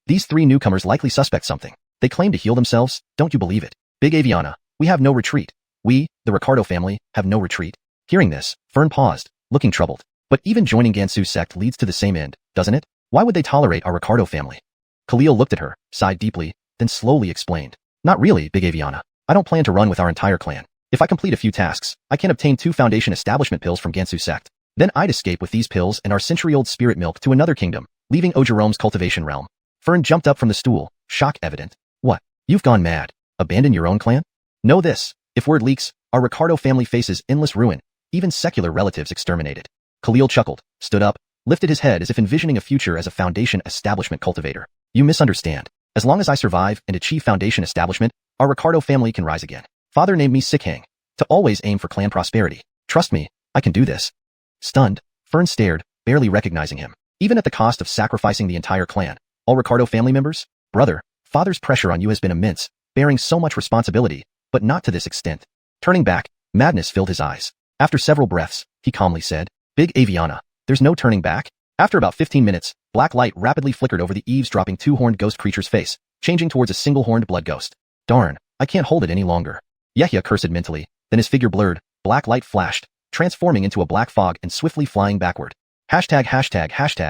These 3 newcomers likely suspect something. They claim to heal themselves, don't you believe it? Big Aviana, we have no retreat. We, the Ricardo family, have no retreat." Hearing this, Fern paused, looking troubled. But even joining Gansu sect leads to the same end, doesn't it? Why would they tolerate our Ricardo family? Khalil looked at her, sighed deeply, then slowly explained. "Not really, Big Aviana. I don't plan to run with our entire clan. If I complete a few tasks, I can obtain 2 Foundation establishment pills from Gansu sect. Then I'd escape with these pills and our century-old spirit milk to another kingdom, leaving Ojerome's cultivation realm." Fern jumped up from the stool, shock evident. "What? You've gone mad. Abandon your own clan? Know this, if word leaks, our Ricardo family faces endless ruin, even secular relatives exterminated." Khalil chuckled, stood up, lifted his head as if envisioning a future as a Foundation establishment cultivator. "You misunderstand. As long as I survive and achieve Foundation establishment, our Ricardo family can rise again. Father named me Xiuxian, to always aim for clan prosperity. Trust me, I can do this." Stunned, Fern stared, barely recognizing him. "Even at the cost of sacrificing the entire clan, all Ricardo family members? Brother, father's pressure on you has been immense, bearing so much responsibility, but not to this extent." Turning back, madness filled his eyes. After several breaths, he calmly said, "Big Aviana, there's no turning back." After about 15 minutes, black light rapidly flickered over the eavesdropping 2-horned ghost creature's face, changing towards a single-horned blood ghost. "Darn, I can't hold it any longer." Yehia cursed mentally, then his figure blurred, black light flashed, transforming into a black fog and swiftly flying backward. #####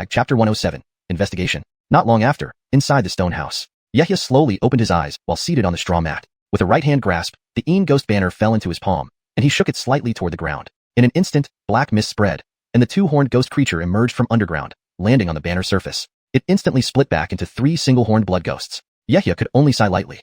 Chapter 107. Investigation. Not long after, inside the stone house, Yehia slowly opened his eyes while seated on the straw mat. With a right-hand grasp, the ghost banner fell into his palm, and he shook it slightly toward the ground. In an instant, black mist spread, and the two-horned ghost creature emerged from underground, landing on the banner's surface. It instantly split back into 3 single-horned blood ghosts. Yehia could only sigh lightly.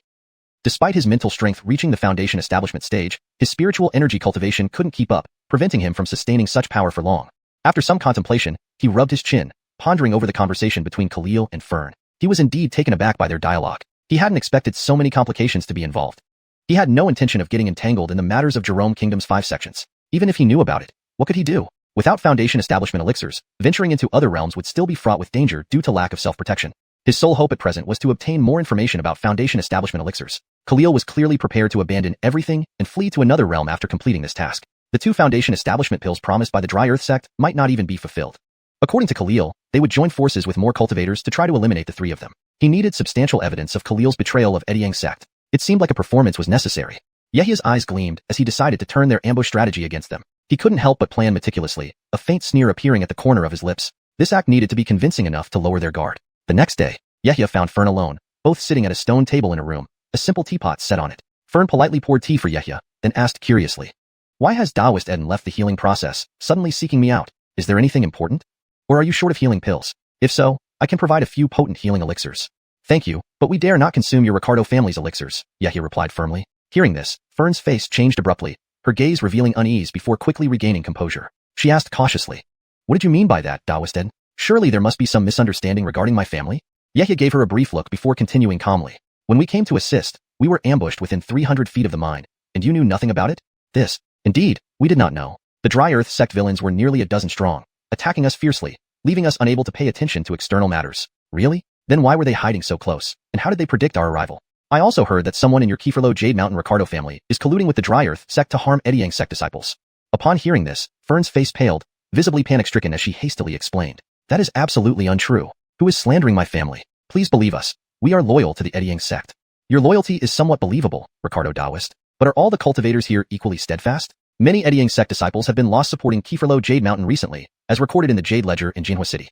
Despite his mental strength reaching the Foundation establishment stage, his spiritual energy cultivation couldn't keep up, preventing him from sustaining such power for long. After some contemplation, he rubbed his chin, pondering over the conversation between Khalil and Fern. He was indeed taken aback by their dialogue. He hadn't expected so many complications to be involved. He had no intention of getting entangled in the matters of Jerome Kingdom's 5 sections. Even if he knew about it, what could he do? Without Foundation establishment elixirs, venturing into other realms would still be fraught with danger due to lack of self-protection. His sole hope at present was to obtain more information about Foundation establishment elixirs. Khalil was clearly prepared to abandon everything and flee to another realm after completing this task. The 2 Foundation establishment pills promised by the Dry Earth sect might not even be fulfilled. According to Khalil, they would join forces with more cultivators to try to eliminate the 3 of them. He needed substantial evidence of Khalil's betrayal of Ediang sect. It seemed like a performance was necessary. Yehia's eyes gleamed as he decided to turn their ambush strategy against them. He couldn't help but plan meticulously, a faint sneer appearing at the corner of his lips. This act needed to be convincing enough to lower their guard. The next day, Yehia found Fern alone, both sitting at a stone table in a room, a simple teapot set on it. Fern politely poured tea for Yehia, then asked curiously, "Why has Taoist Eden left the healing process, suddenly seeking me out? Is there anything important? Or are you short of healing pills? If so, I can provide a few potent healing elixirs." "Thank you, but we dare not consume your Ricardo family's elixirs," Yehia replied firmly. Hearing this, Fern's face changed abruptly, her gaze revealing unease before quickly regaining composure. She asked cautiously, "What did you mean by that, Taoist Eden? Surely there must be some misunderstanding regarding my family?" Yehia gave her a brief look before continuing calmly. "When we came to assist, we were ambushed within 300 feet of the mine, and you knew nothing about it?" "This. Indeed, we did not know. The Dry Earth sect villains were nearly a dozen strong, attacking us fiercely, leaving us unable to pay attention to external matters." "Really? Then why were they hiding so close, and how did they predict our arrival?" "I also heard that someone in your Kieferlo Jade Mountain Ricardo family is colluding with the Dry Earth sect to harm Ediang sect disciples." Upon hearing this, Fern's face paled, visibly panic-stricken as she hastily explained, "That is absolutely untrue. Who is slandering my family? Please believe us. We are loyal to the Ediang sect." "Your loyalty is somewhat believable, Ricardo Taoist, but are all the cultivators here equally steadfast? Many Ediang sect disciples have been lost supporting Kieferlo Jade Mountain recently, as recorded in the Jade Ledger in Jinhua City.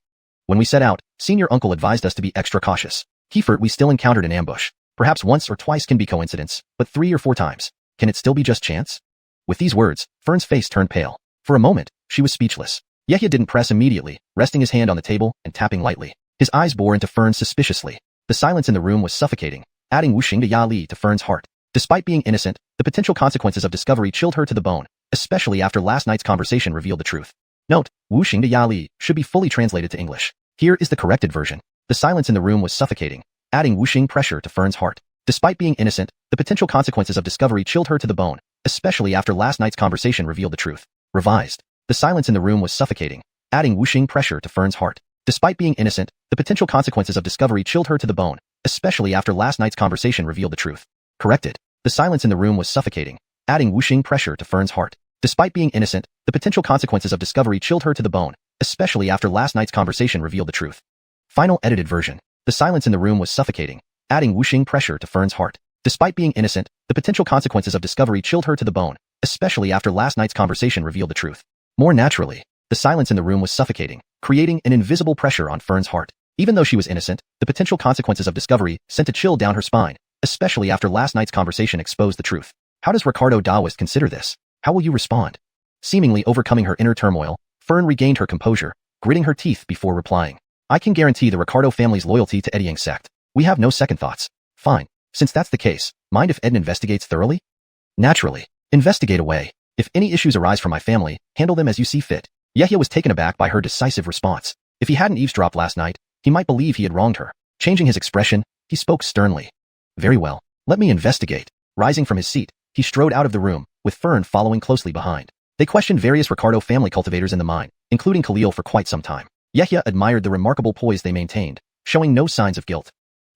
When we set out, senior uncle advised us to be extra cautious. Kiefert we still encountered an ambush. Perhaps once or twice can be coincidence, but 3 or 4 times. Can it still be just chance?" With these words, Fern's face turned pale. For a moment, she was speechless. Yehia didn't press immediately, resting his hand on the table and tapping lightly. His eyes bore into Fern suspiciously. The silence in the room was suffocating, adding wuxing de ya li to Fern's heart. Despite being innocent, the potential consequences of discovery chilled her to the bone, especially after last night's conversation revealed the truth. Note, wuxing de ya li should be fully translated to English. Here is the corrected version. The silence in the room was suffocating, adding wuxing pressure to Fern's heart. Despite being innocent, the potential consequences of discovery chilled her to the bone, especially after last night's conversation revealed the truth. Revised. The silence in the room was suffocating, adding wuxing pressure to Fern's heart. Despite being innocent, the potential consequences of discovery chilled her to the bone, especially after last night's conversation revealed the truth. Corrected. The silence in the room was suffocating, adding wuxing pressure to Fern's heart. Despite being innocent, the potential consequences of discovery chilled her to the bone, especially after last night's conversation revealed the truth. Final edited version. The silence in the room was suffocating, adding wuxing pressure to Fern's heart. Despite being innocent, the potential consequences of discovery chilled her to the bone, especially after last night's conversation revealed the truth. More naturally, the silence in the room was suffocating, creating an invisible pressure on Fern's heart. Even though she was innocent, the potential consequences of discovery sent a chill down her spine, especially after last night's conversation exposed the truth. How does Ricardo Taoist consider this? How will you respond? Seemingly overcoming her inner turmoil, Fern regained her composure, gritting her teeth before replying. "I can guarantee the Ricardo family's loyalty to Ediang sect. We have no second thoughts." "Fine. Since that's the case, mind if Eden investigates thoroughly?" "Naturally. Investigate away. If any issues arise from my family, handle them as you see fit." Yehia was taken aback by her decisive response. If he hadn't eavesdropped last night, he might believe he had wronged her. Changing his expression, he spoke sternly. "Very well. Let me investigate." Rising from his seat, he strode out of the room, with Fern following closely behind. They questioned various Ricardo family cultivators in the mine, including Khalil, for quite some time. Yehia admired the remarkable poise they maintained, showing no signs of guilt.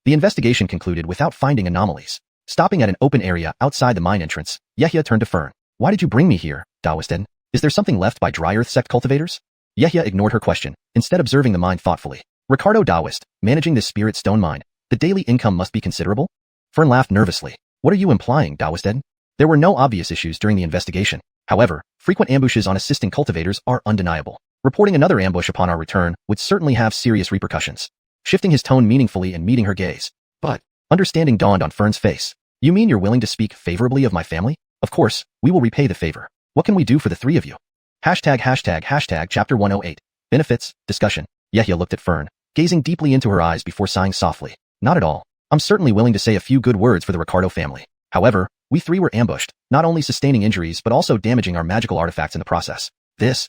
The investigation concluded without finding anomalies. Stopping at an open area outside the mine entrance, Yehia turned to Fern. "Why did you bring me here, Taoist Eden? Is there something left by Dry Earth sect cultivators?" Yehia ignored her question, instead observing the mine thoughtfully. "Ricardo Taoist, managing this spirit stone mine, the daily income must be considerable?" Fern laughed nervously. "What are you implying, Taoist Eden?" There were no obvious issues during the investigation. However, frequent ambushes on assisting cultivators are undeniable. Reporting another ambush upon our return would certainly have serious repercussions. Shifting his tone meaningfully and meeting her gaze. But, understanding dawned on Fern's face. You mean you're willing to speak favorably of my family? Of course, we will repay the favor. What can we do for the three of you? ####Chapter 108. Benefits, discussion. Yehia looked at Fern, gazing deeply into her eyes before sighing softly. Not at all. I'm certainly willing to say a few good words for the Ricardo family. However, we three were ambushed, not only sustaining injuries but also damaging our magical artifacts in the process. This?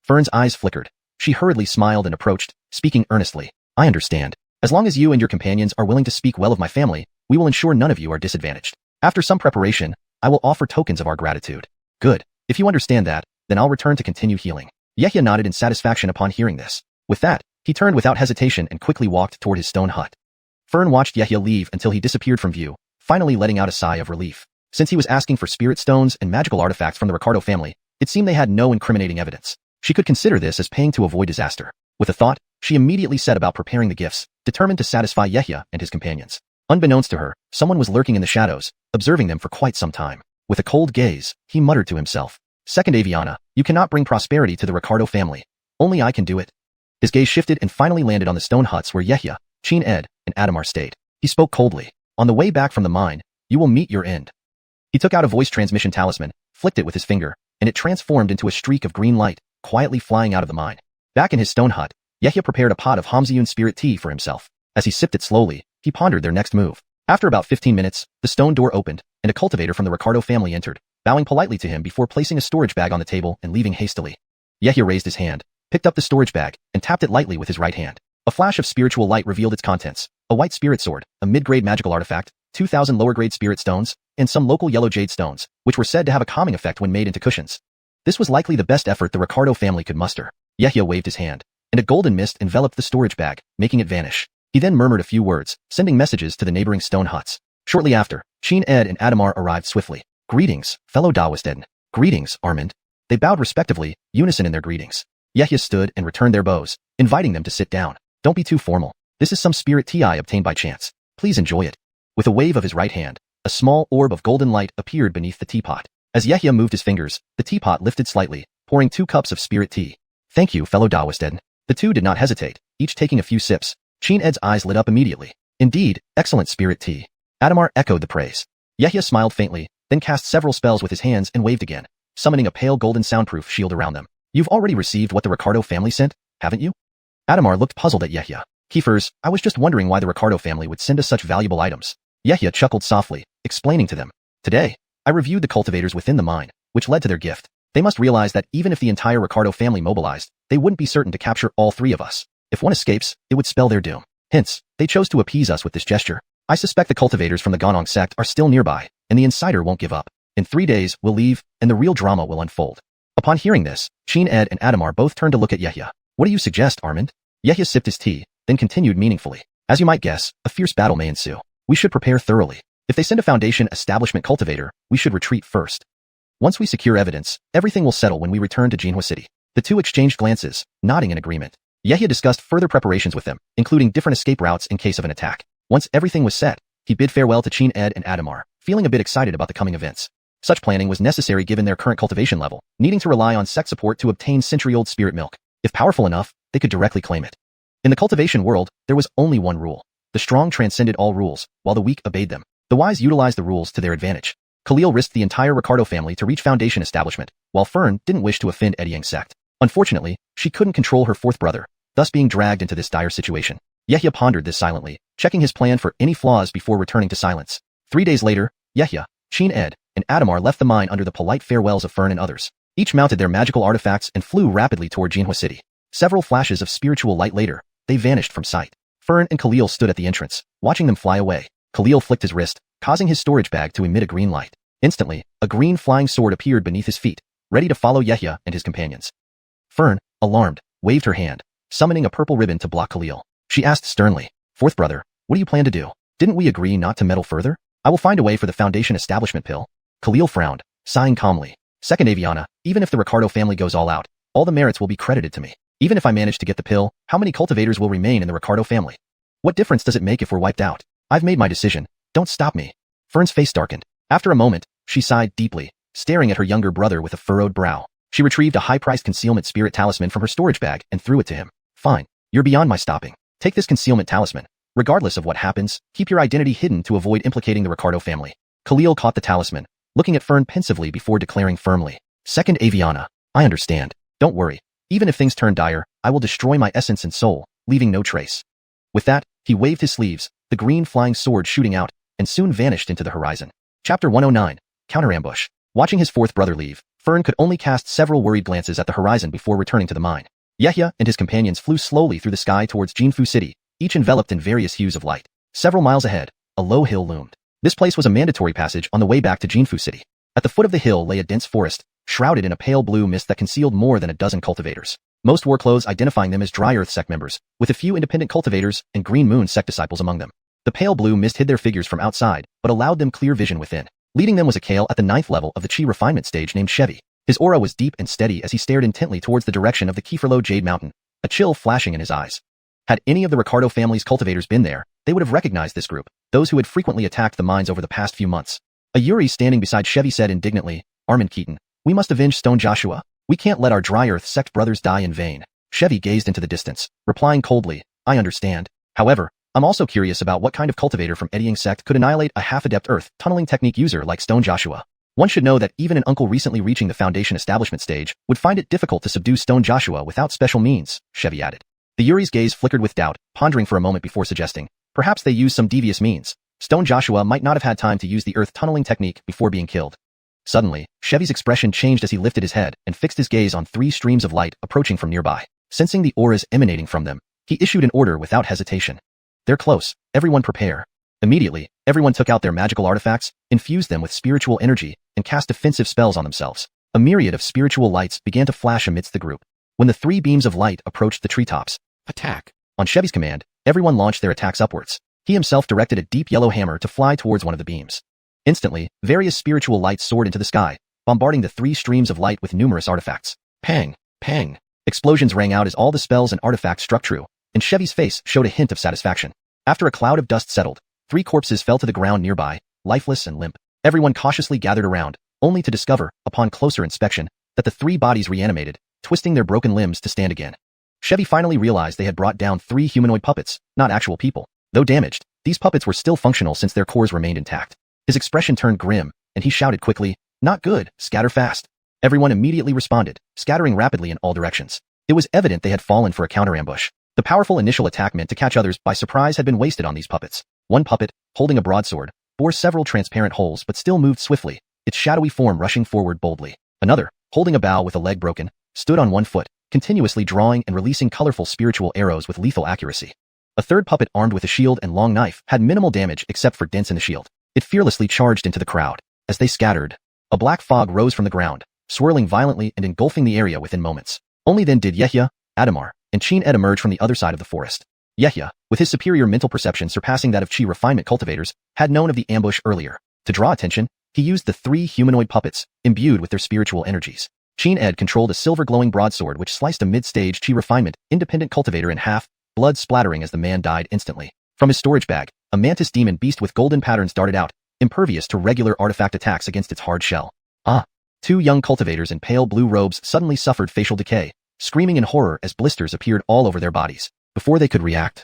Fern's eyes flickered. She hurriedly smiled and approached, speaking earnestly. I understand. As long as you and your companions are willing to speak well of my family, we will ensure none of you are disadvantaged. After some preparation, I will offer tokens of our gratitude. Good. If you understand that, then I'll return to continue healing. Yehia nodded in satisfaction upon hearing this. With that, he turned without hesitation and quickly walked toward his stone hut. Fern watched Yehia leave until he disappeared from view, finally letting out a sigh of relief. Since he was asking for spirit stones and magical artifacts from the Ricardo family, it seemed they had no incriminating evidence. She could consider this as paying to avoid disaster. With a thought, she immediately set about preparing the gifts, determined to satisfy Yehia and his companions. Unbeknownst to her, someone was lurking in the shadows, observing them for quite some time. With a cold gaze, he muttered to himself. Second Aviana, you cannot bring prosperity to the Ricardo family. Only I can do it. His gaze shifted and finally landed on the stone huts where Yehia, Chin Ed, and Adamar stayed. He spoke coldly. On the way back from the mine, you will meet your end. He took out a voice transmission talisman, flicked it with his finger, and it transformed into a streak of green light, quietly flying out of the mine. Back in his stone hut, Yehia prepared a pot of xiuxian spirit tea for himself. As he sipped it slowly, he pondered their next move. After about 15 minutes, the stone door opened, and a cultivator from the Ricardo family entered, bowing politely to him before placing a storage bag on the table and leaving hastily. Yehia raised his hand, picked up the storage bag, and tapped it lightly with his right hand. A flash of spiritual light revealed its contents: a white spirit sword, a mid-grade magical artifact, 2,000 lower-grade spirit stones, and some local yellow jade stones, which were said to have a calming effect when made into cushions. This was likely the best effort the Ricardo family could muster. Yehia waved his hand, and a golden mist enveloped the storage bag, making it vanish. He then murmured a few words, sending messages to the neighboring stone huts. Shortly after, Chin Ed and Adamar arrived swiftly. Greetings, fellow Daoisteden. Greetings, Armand. They bowed respectively, unison in their greetings. Yehia stood and returned their bows, inviting them to sit down. Don't be too formal. This is some spirit tea I obtained by chance. Please enjoy it. With a wave of his right hand, a small orb of golden light appeared beneath the teapot. As Yehia moved his fingers, the teapot lifted slightly, pouring 2 cups of spirit tea. Thank you, fellow Daoisteden. The two did not hesitate, each taking a few sips. Chin Ed's eyes lit up immediately. Indeed, excellent spirit tea. Adamar echoed the praise. Yehia smiled faintly, then cast several spells with his hands and waved again, summoning a pale golden soundproof shield around them. You've already received what the Ricardo family sent, haven't you? Adamar looked puzzled at Yehia. Keepers, I was just wondering why the Ricardo family would send us such valuable items. Yehia chuckled softly, explaining to them. Today, I reviewed the cultivators within the mine, which led to their gift. They must realize that even if the entire Ricardo family mobilized, they wouldn't be certain to capture all 3 of us. If one escapes, it would spell their doom. Hence, they chose to appease us with this gesture. I suspect the cultivators from the Ganong sect are still nearby, and the insider won't give up. In 3 days, we'll leave, and the real drama will unfold. Upon hearing this, Chin Ed and Adamar both turned to look at Yehia. What do you suggest, Armand? Yehia sipped his tea, then continued meaningfully. As you might guess, a fierce battle may ensue. We should prepare thoroughly. If they send a Foundation establishment cultivator, we should retreat first. Once we secure evidence, everything will settle when we return to Jinhua City. The two exchanged glances, nodding in agreement. Yehia discussed further preparations with them, including different escape routes in case of an attack. Once everything was set, he bid farewell to Chin Ed and Adamar, feeling a bit excited about the coming events. Such planning was necessary given their current cultivation level, needing to rely on sect support to obtain century-old spirit milk. If powerful enough, they could directly claim it. In the cultivation world, there was only one rule. The strong transcended all rules, while the weak obeyed them. The wise utilized the rules to their advantage. Khalil risked the entire Ricardo family to reach Foundation establishment, while Fern didn't wish to offend Ediang sect. Unfortunately, she couldn't control her 4th brother, thus being dragged into this dire situation. Yehia pondered this silently, checking his plan for any flaws before returning to silence. 3 days later, Yehia, Chin Ed, and Adamar left the mine under the polite farewells of Fern and others. Each mounted their magical artifacts and flew rapidly toward Jinhua City. Several flashes of spiritual light later, they vanished from sight. Fern and Khalil stood at the entrance, watching them fly away. Khalil flicked his wrist, causing his storage bag to emit a green light. Instantly, a green flying sword appeared beneath his feet, ready to follow Yehia and his companions. Fern, alarmed, waved her hand, summoning a purple ribbon to block Khalil. She asked sternly, 4th brother, what do you plan to do? Didn't we agree not to meddle further? I will find a way for the Foundation establishment pill. Khalil frowned, sighing calmly. Second Aviana, even if the Ricardo family goes all out, all the merits will be credited to me. Even if I manage to get the pill, how many cultivators will remain in the Ricardo family? What difference does it make if we're wiped out? I've made my decision. Don't stop me. Fern's face darkened. After a moment, She sighed deeply, staring at her younger brother with a furrowed brow. She retrieved a high-priced concealment spirit talisman from her storage bag and threw it to him. Fine. You're beyond my stopping. Take this concealment talisman. Regardless of what happens, keep your identity hidden to avoid implicating the Ricardo family. Khalil caught the talisman, looking at Fern pensively before declaring firmly. Second Aviana. I understand. Don't worry. Even if things turn dire, I will destroy my essence and soul, leaving no trace. With that, he waved his sleeves, the green flying sword shooting out, and soon vanished into the horizon. Chapter 109. Counterambush. Watching his fourth brother leave, Fern could only cast several worried glances at the horizon before returning to the mine. Yehia and his companions flew slowly through the sky towards Jinfu City, each enveloped in various hues of light. Several miles ahead, a low hill loomed. This place was a mandatory passage on the way back to Jinfu City. At the foot of the hill lay a dense forest, shrouded in a pale blue mist that concealed more than a dozen cultivators. Most wore clothes identifying them as Dry Earth sect members, with a few independent cultivators and Green Moon sect disciples among them. The pale blue mist hid their figures from outside, but allowed them clear vision within. Leading them was a Kale at the 9th level of the Chi refinement stage named Chevy. His aura was deep and steady as he stared intently towards the direction of the Kieferlow Jade Mountain, a chill flashing in his eyes. Had any of the Ricardo family's cultivators been there, they would have recognized this group, those who had frequently attacked the mines over the past few months. A Yuri standing beside Chevy said indignantly, Armin Keaton, we must avenge Stone Joshua. We can't let our Dry Earth sect brothers die in vain. Chevy gazed into the distance, replying coldly, I understand. However, I'm also curious about what kind of cultivator from Eddying sect could annihilate a half-adept earth tunneling technique user like Stone Joshua. One should know that even an uncle recently reaching the Foundation establishment stage would find it difficult to subdue Stone Joshua without special means, Chevy added. The Yuri's gaze flickered with doubt, pondering for a moment before suggesting, perhaps they used some devious means. Stone Joshua might not have had time to use the earth tunneling technique before being killed. Suddenly, Chevy's expression changed as he lifted his head and fixed his gaze on 3 streams of light approaching from nearby. Sensing the auras emanating from them, he issued an order without hesitation. They're close. Everyone prepare. Immediately, everyone took out their magical artifacts, infused them with spiritual energy, and cast defensive spells on themselves. A myriad of spiritual lights began to flash amidst the group. When the 3 beams of light approached the treetops, attack! On Chevy's command, everyone launched their attacks upwards. He himself directed a deep yellow hammer to fly towards one of the beams. Instantly, various spiritual lights soared into the sky, bombarding the 3 streams of light with numerous artifacts. Pang! Pang! Explosions rang out as all the spells and artifacts struck true, and Chevy's face showed a hint of satisfaction. After a cloud of dust settled, 3 corpses fell to the ground nearby, lifeless and limp. Everyone cautiously gathered around, only to discover, upon closer inspection, that the 3 bodies reanimated, twisting their broken limbs to stand again. Chevy finally realized they had brought down 3 humanoid puppets, not actual people. Though damaged, these puppets were still functional since their cores remained intact. His expression turned grim, and he shouted quickly, Not good, scatter fast. Everyone immediately responded, scattering rapidly in all directions. It was evident they had fallen for a counterambush. The powerful initial attack meant to catch others by surprise had been wasted on these puppets. One puppet, holding a broadsword, bore several transparent holes but still moved swiftly, its shadowy form rushing forward boldly. Another, holding a bow with a leg broken, stood on one foot, continuously drawing and releasing colorful spiritual arrows with lethal accuracy. A third puppet armed with a shield and long knife had minimal damage except for dents in the shield. It fearlessly charged into the crowd. As they scattered, a black fog rose from the ground, swirling violently and engulfing the area within moments. Only then did Yehia, Adamar, and Chin Ed emerge from the other side of the forest. Yehia, with his superior mental perception surpassing that of Chi refinement cultivators, had known of the ambush earlier. To draw attention, he used the 3 humanoid puppets, imbued with their spiritual energies. Chin Ed controlled a silver-glowing broadsword which sliced a mid-stage Chi refinement independent cultivator in half, blood splattering as the man died instantly. From his storage bag, a mantis demon beast with golden patterns darted out, impervious to regular artifact attacks against its hard shell. 2 young cultivators in pale blue robes suddenly suffered facial decay, screaming in horror as blisters appeared all over their bodies. Before they could react,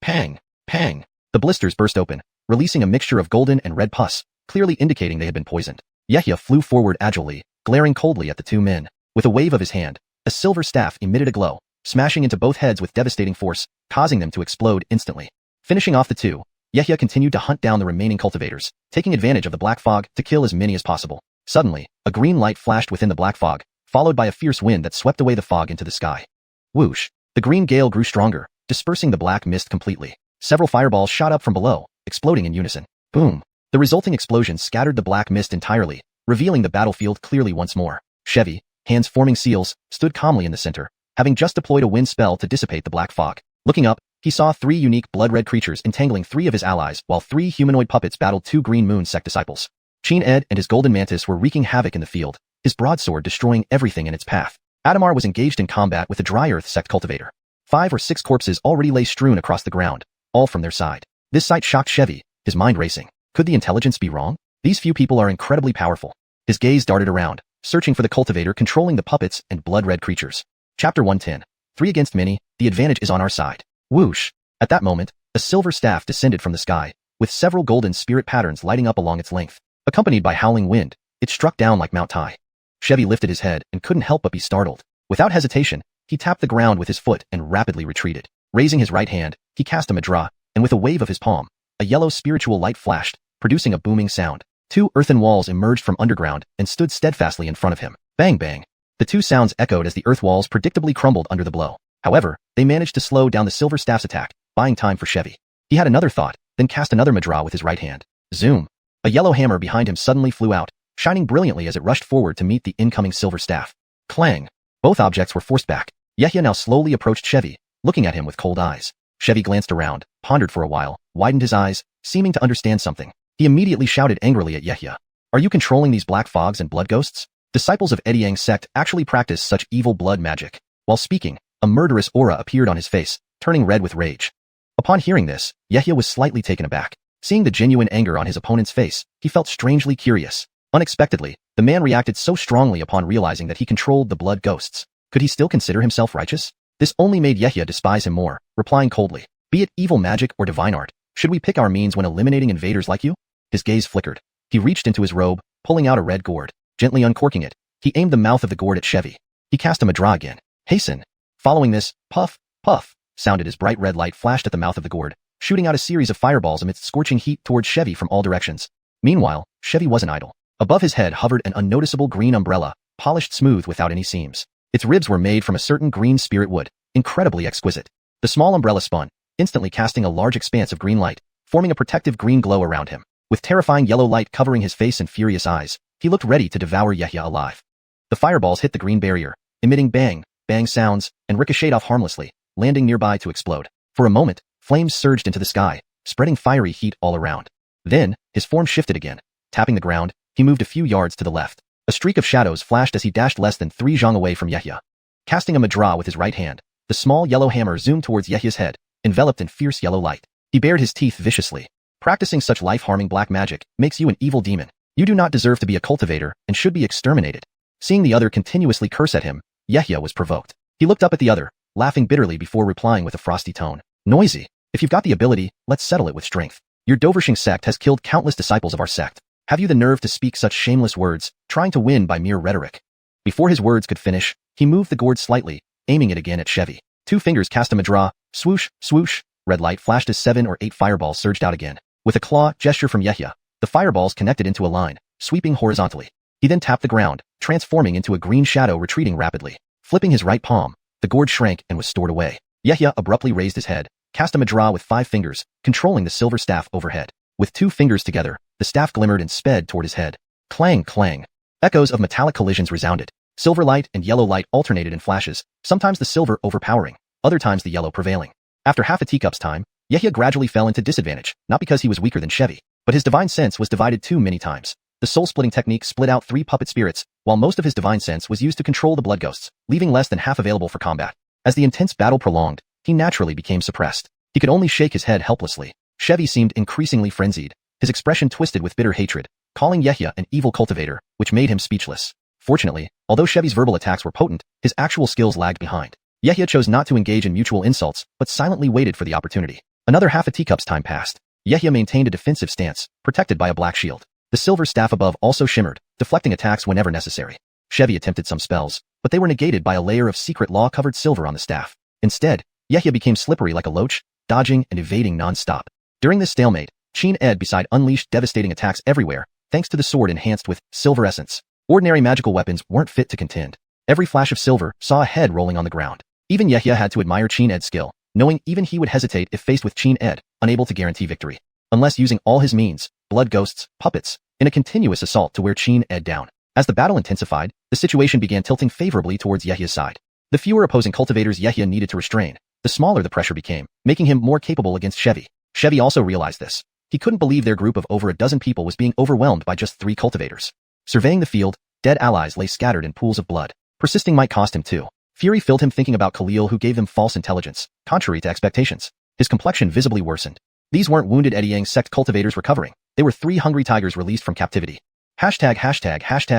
pang! Pang! The blisters burst open, releasing a mixture of golden and red pus, clearly indicating they had been poisoned. Yehia flew forward agilely, glaring coldly at the 2 men. With a wave of his hand, a silver staff emitted a glow, smashing into both heads with devastating force, causing them to explode instantly. Finishing off the 2, Yehia continued to hunt down the remaining cultivators, taking advantage of the black fog to kill as many as possible. Suddenly, a green light flashed within the black fog, followed by a fierce wind that swept away the fog into the sky. Whoosh! The green gale grew stronger, dispersing the black mist completely. Several fireballs shot up from below, exploding in unison. Boom! The resulting explosion scattered the black mist entirely, revealing the battlefield clearly once more. Chevy, hands forming seals, stood calmly in the center, having just deployed a wind spell to dissipate the black fog. Looking up, he saw 3 unique blood-red creatures entangling 3 of his allies while 3 humanoid puppets battled 2 Green Moon sect disciples. Chin Ed and his golden mantis were wreaking havoc in the field, his broadsword destroying everything in its path. Adamar was engaged in combat with a Dry Earth sect cultivator. 5 or 6 corpses already lay strewn across the ground, all from their side. This sight shocked Chevy, his mind racing. Could the intelligence be wrong? These few people are incredibly powerful. His gaze darted around, searching for the cultivator controlling the puppets and blood-red creatures. Chapter 110. 3 against many, the advantage is on our side. Whoosh! At that moment, a silver staff descended from the sky, with several golden spirit patterns lighting up along its length. Accompanied by howling wind, it struck down like Mount Tai. Chevy lifted his head and couldn't help but be startled. Without hesitation, he tapped the ground with his foot and rapidly retreated. Raising his right hand, he cast a madra, and with a wave of his palm, a yellow spiritual light flashed, producing a booming sound. 2 earthen walls emerged from underground and stood steadfastly in front of him. Bang bang. The 2 sounds echoed as the earth walls predictably crumbled under the blow. However, they managed to slow down the silver staff's attack, buying time for Chevy. He had another thought, then cast another madra with his right hand. Zoom. A yellow hammer behind him suddenly flew out, shining brilliantly as it rushed forward to meet the incoming silver staff. Clang. Both objects were forced back. Yehia now slowly approached Chevy, looking at him with cold eyes. Chevy glanced around, pondered for a while, widened his eyes, seeming to understand something. He immediately shouted angrily at Yehia. Are you controlling these black fogs and blood ghosts? Disciples of Ediang's sect actually practice such evil blood magic. While speaking, a murderous aura appeared on his face, turning red with rage. Upon hearing this, Yehia was slightly taken aback. Seeing the genuine anger on his opponent's face, he felt strangely curious. Unexpectedly, the man reacted so strongly upon realizing that he controlled the blood ghosts. Could he still consider himself righteous? This only made Yehia despise him more, replying coldly, be it evil magic or divine art, should we pick our means when eliminating invaders like you? His gaze flickered. He reached into his robe, pulling out a red gourd. Gently uncorking it, he aimed the mouth of the gourd at Chevy. He cast a madra again. Hasten. Following this, puff, puff, sounded as bright red light flashed at the mouth of the gourd, shooting out a series of fireballs amidst scorching heat towards Chevy from all directions. Meanwhile, Chevy wasn't idle. Above his head hovered an unnoticeable green umbrella, polished smooth without any seams. Its ribs were made from a certain green spirit wood, incredibly exquisite. The small umbrella spun, instantly casting a large expanse of green light, forming a protective green glow around him. With terrifying yellow light covering his face and furious eyes, he looked ready to devour Yehia alive. The fireballs hit the green barrier, emitting bang, bang sounds, and ricocheted off harmlessly, landing nearby to explode. For a moment, flames surged into the sky, spreading fiery heat all around. Then, his form shifted again. Tapping the ground, he moved a few yards to the left. A streak of shadows flashed as he dashed less than 3 zhang away from Yehia. Casting a madra with his right hand, the small yellow hammer zoomed towards Yehia's head, enveloped in fierce yellow light. He bared his teeth viciously. Practicing such life-harming black magic makes you an evil demon. You do not deserve to be a cultivator and should be exterminated. Seeing the other continuously curse at him, Yehia was provoked. He looked up at the other, laughing bitterly before replying with a frosty tone. Noisy. If you've got the ability, let's settle it with strength. Your Dovershing sect has killed countless disciples of our sect. Have you the nerve to speak such shameless words, trying to win by mere rhetoric? Before his words could finish, he moved the gourd slightly, aiming it again at Chevy. 2 fingers cast a madra, swoosh, swoosh. Red light flashed as 7 or 8 fireballs surged out again. With a claw gesture from Yehia, the fireballs connected into a line, sweeping horizontally. He then tapped the ground, transforming into a green shadow retreating rapidly. Flipping his right palm, the gourd shrank and was stored away. Yehia abruptly raised his head, cast a madra with 5 fingers, controlling the silver staff overhead. With 2 fingers together, the staff glimmered and sped toward his head. Clang, clang. Echoes of metallic collisions resounded. Silver light and yellow light alternated in flashes, sometimes the silver overpowering, other times the yellow prevailing. After half a teacup's time, Yehia gradually fell into disadvantage, not because he was weaker than Chevy, but his divine sense was divided too many times. The soul-splitting technique split out 3 puppet spirits, while most of his divine sense was used to control the blood ghosts, leaving less than half available for combat. As the intense battle prolonged, he naturally became suppressed. He could only shake his head helplessly. Chevy seemed increasingly frenzied, his expression twisted with bitter hatred, calling Yehia an evil cultivator, which made him speechless. Fortunately, although Chevy's verbal attacks were potent, his actual skills lagged behind. Yehia chose not to engage in mutual insults, but silently waited for the opportunity. Another half a teacup's time passed. Yehia maintained a defensive stance, protected by a black shield. The silver staff above also shimmered, deflecting attacks whenever necessary. Chevy attempted some spells, but they were negated by a layer of secret law-covered silver on the staff. Instead, Yehia became slippery like a loach, dodging and evading non-stop. During this stalemate, Qin Ed beside unleashed devastating attacks everywhere, thanks to the sword enhanced with silver essence. Ordinary magical weapons weren't fit to contend. Every flash of silver saw a head rolling on the ground. Even Yehia had to admire Qin Ed's skill, knowing even he would hesitate if faced with Qin Ed, unable to guarantee victory. Unless using all his means, blood ghosts, puppets, in a continuous assault to wear Qin Ed down. As the battle intensified, the situation began tilting favorably towards Yehia's side. The fewer opposing cultivators Yehia needed to restrain, the smaller the pressure became, making him more capable against Chevy. Chevy also realized this. He couldn't believe their group of over a dozen people was being overwhelmed by just 3 cultivators. Surveying the field, dead allies lay scattered in pools of blood. Persisting might cost him too. Fury filled him thinking about Khalil who gave him false intelligence, contrary to expectations. His complexion visibly worsened. These weren't wounded Ediang's sect cultivators recovering. They were 3 hungry tigers released from captivity. Hashtag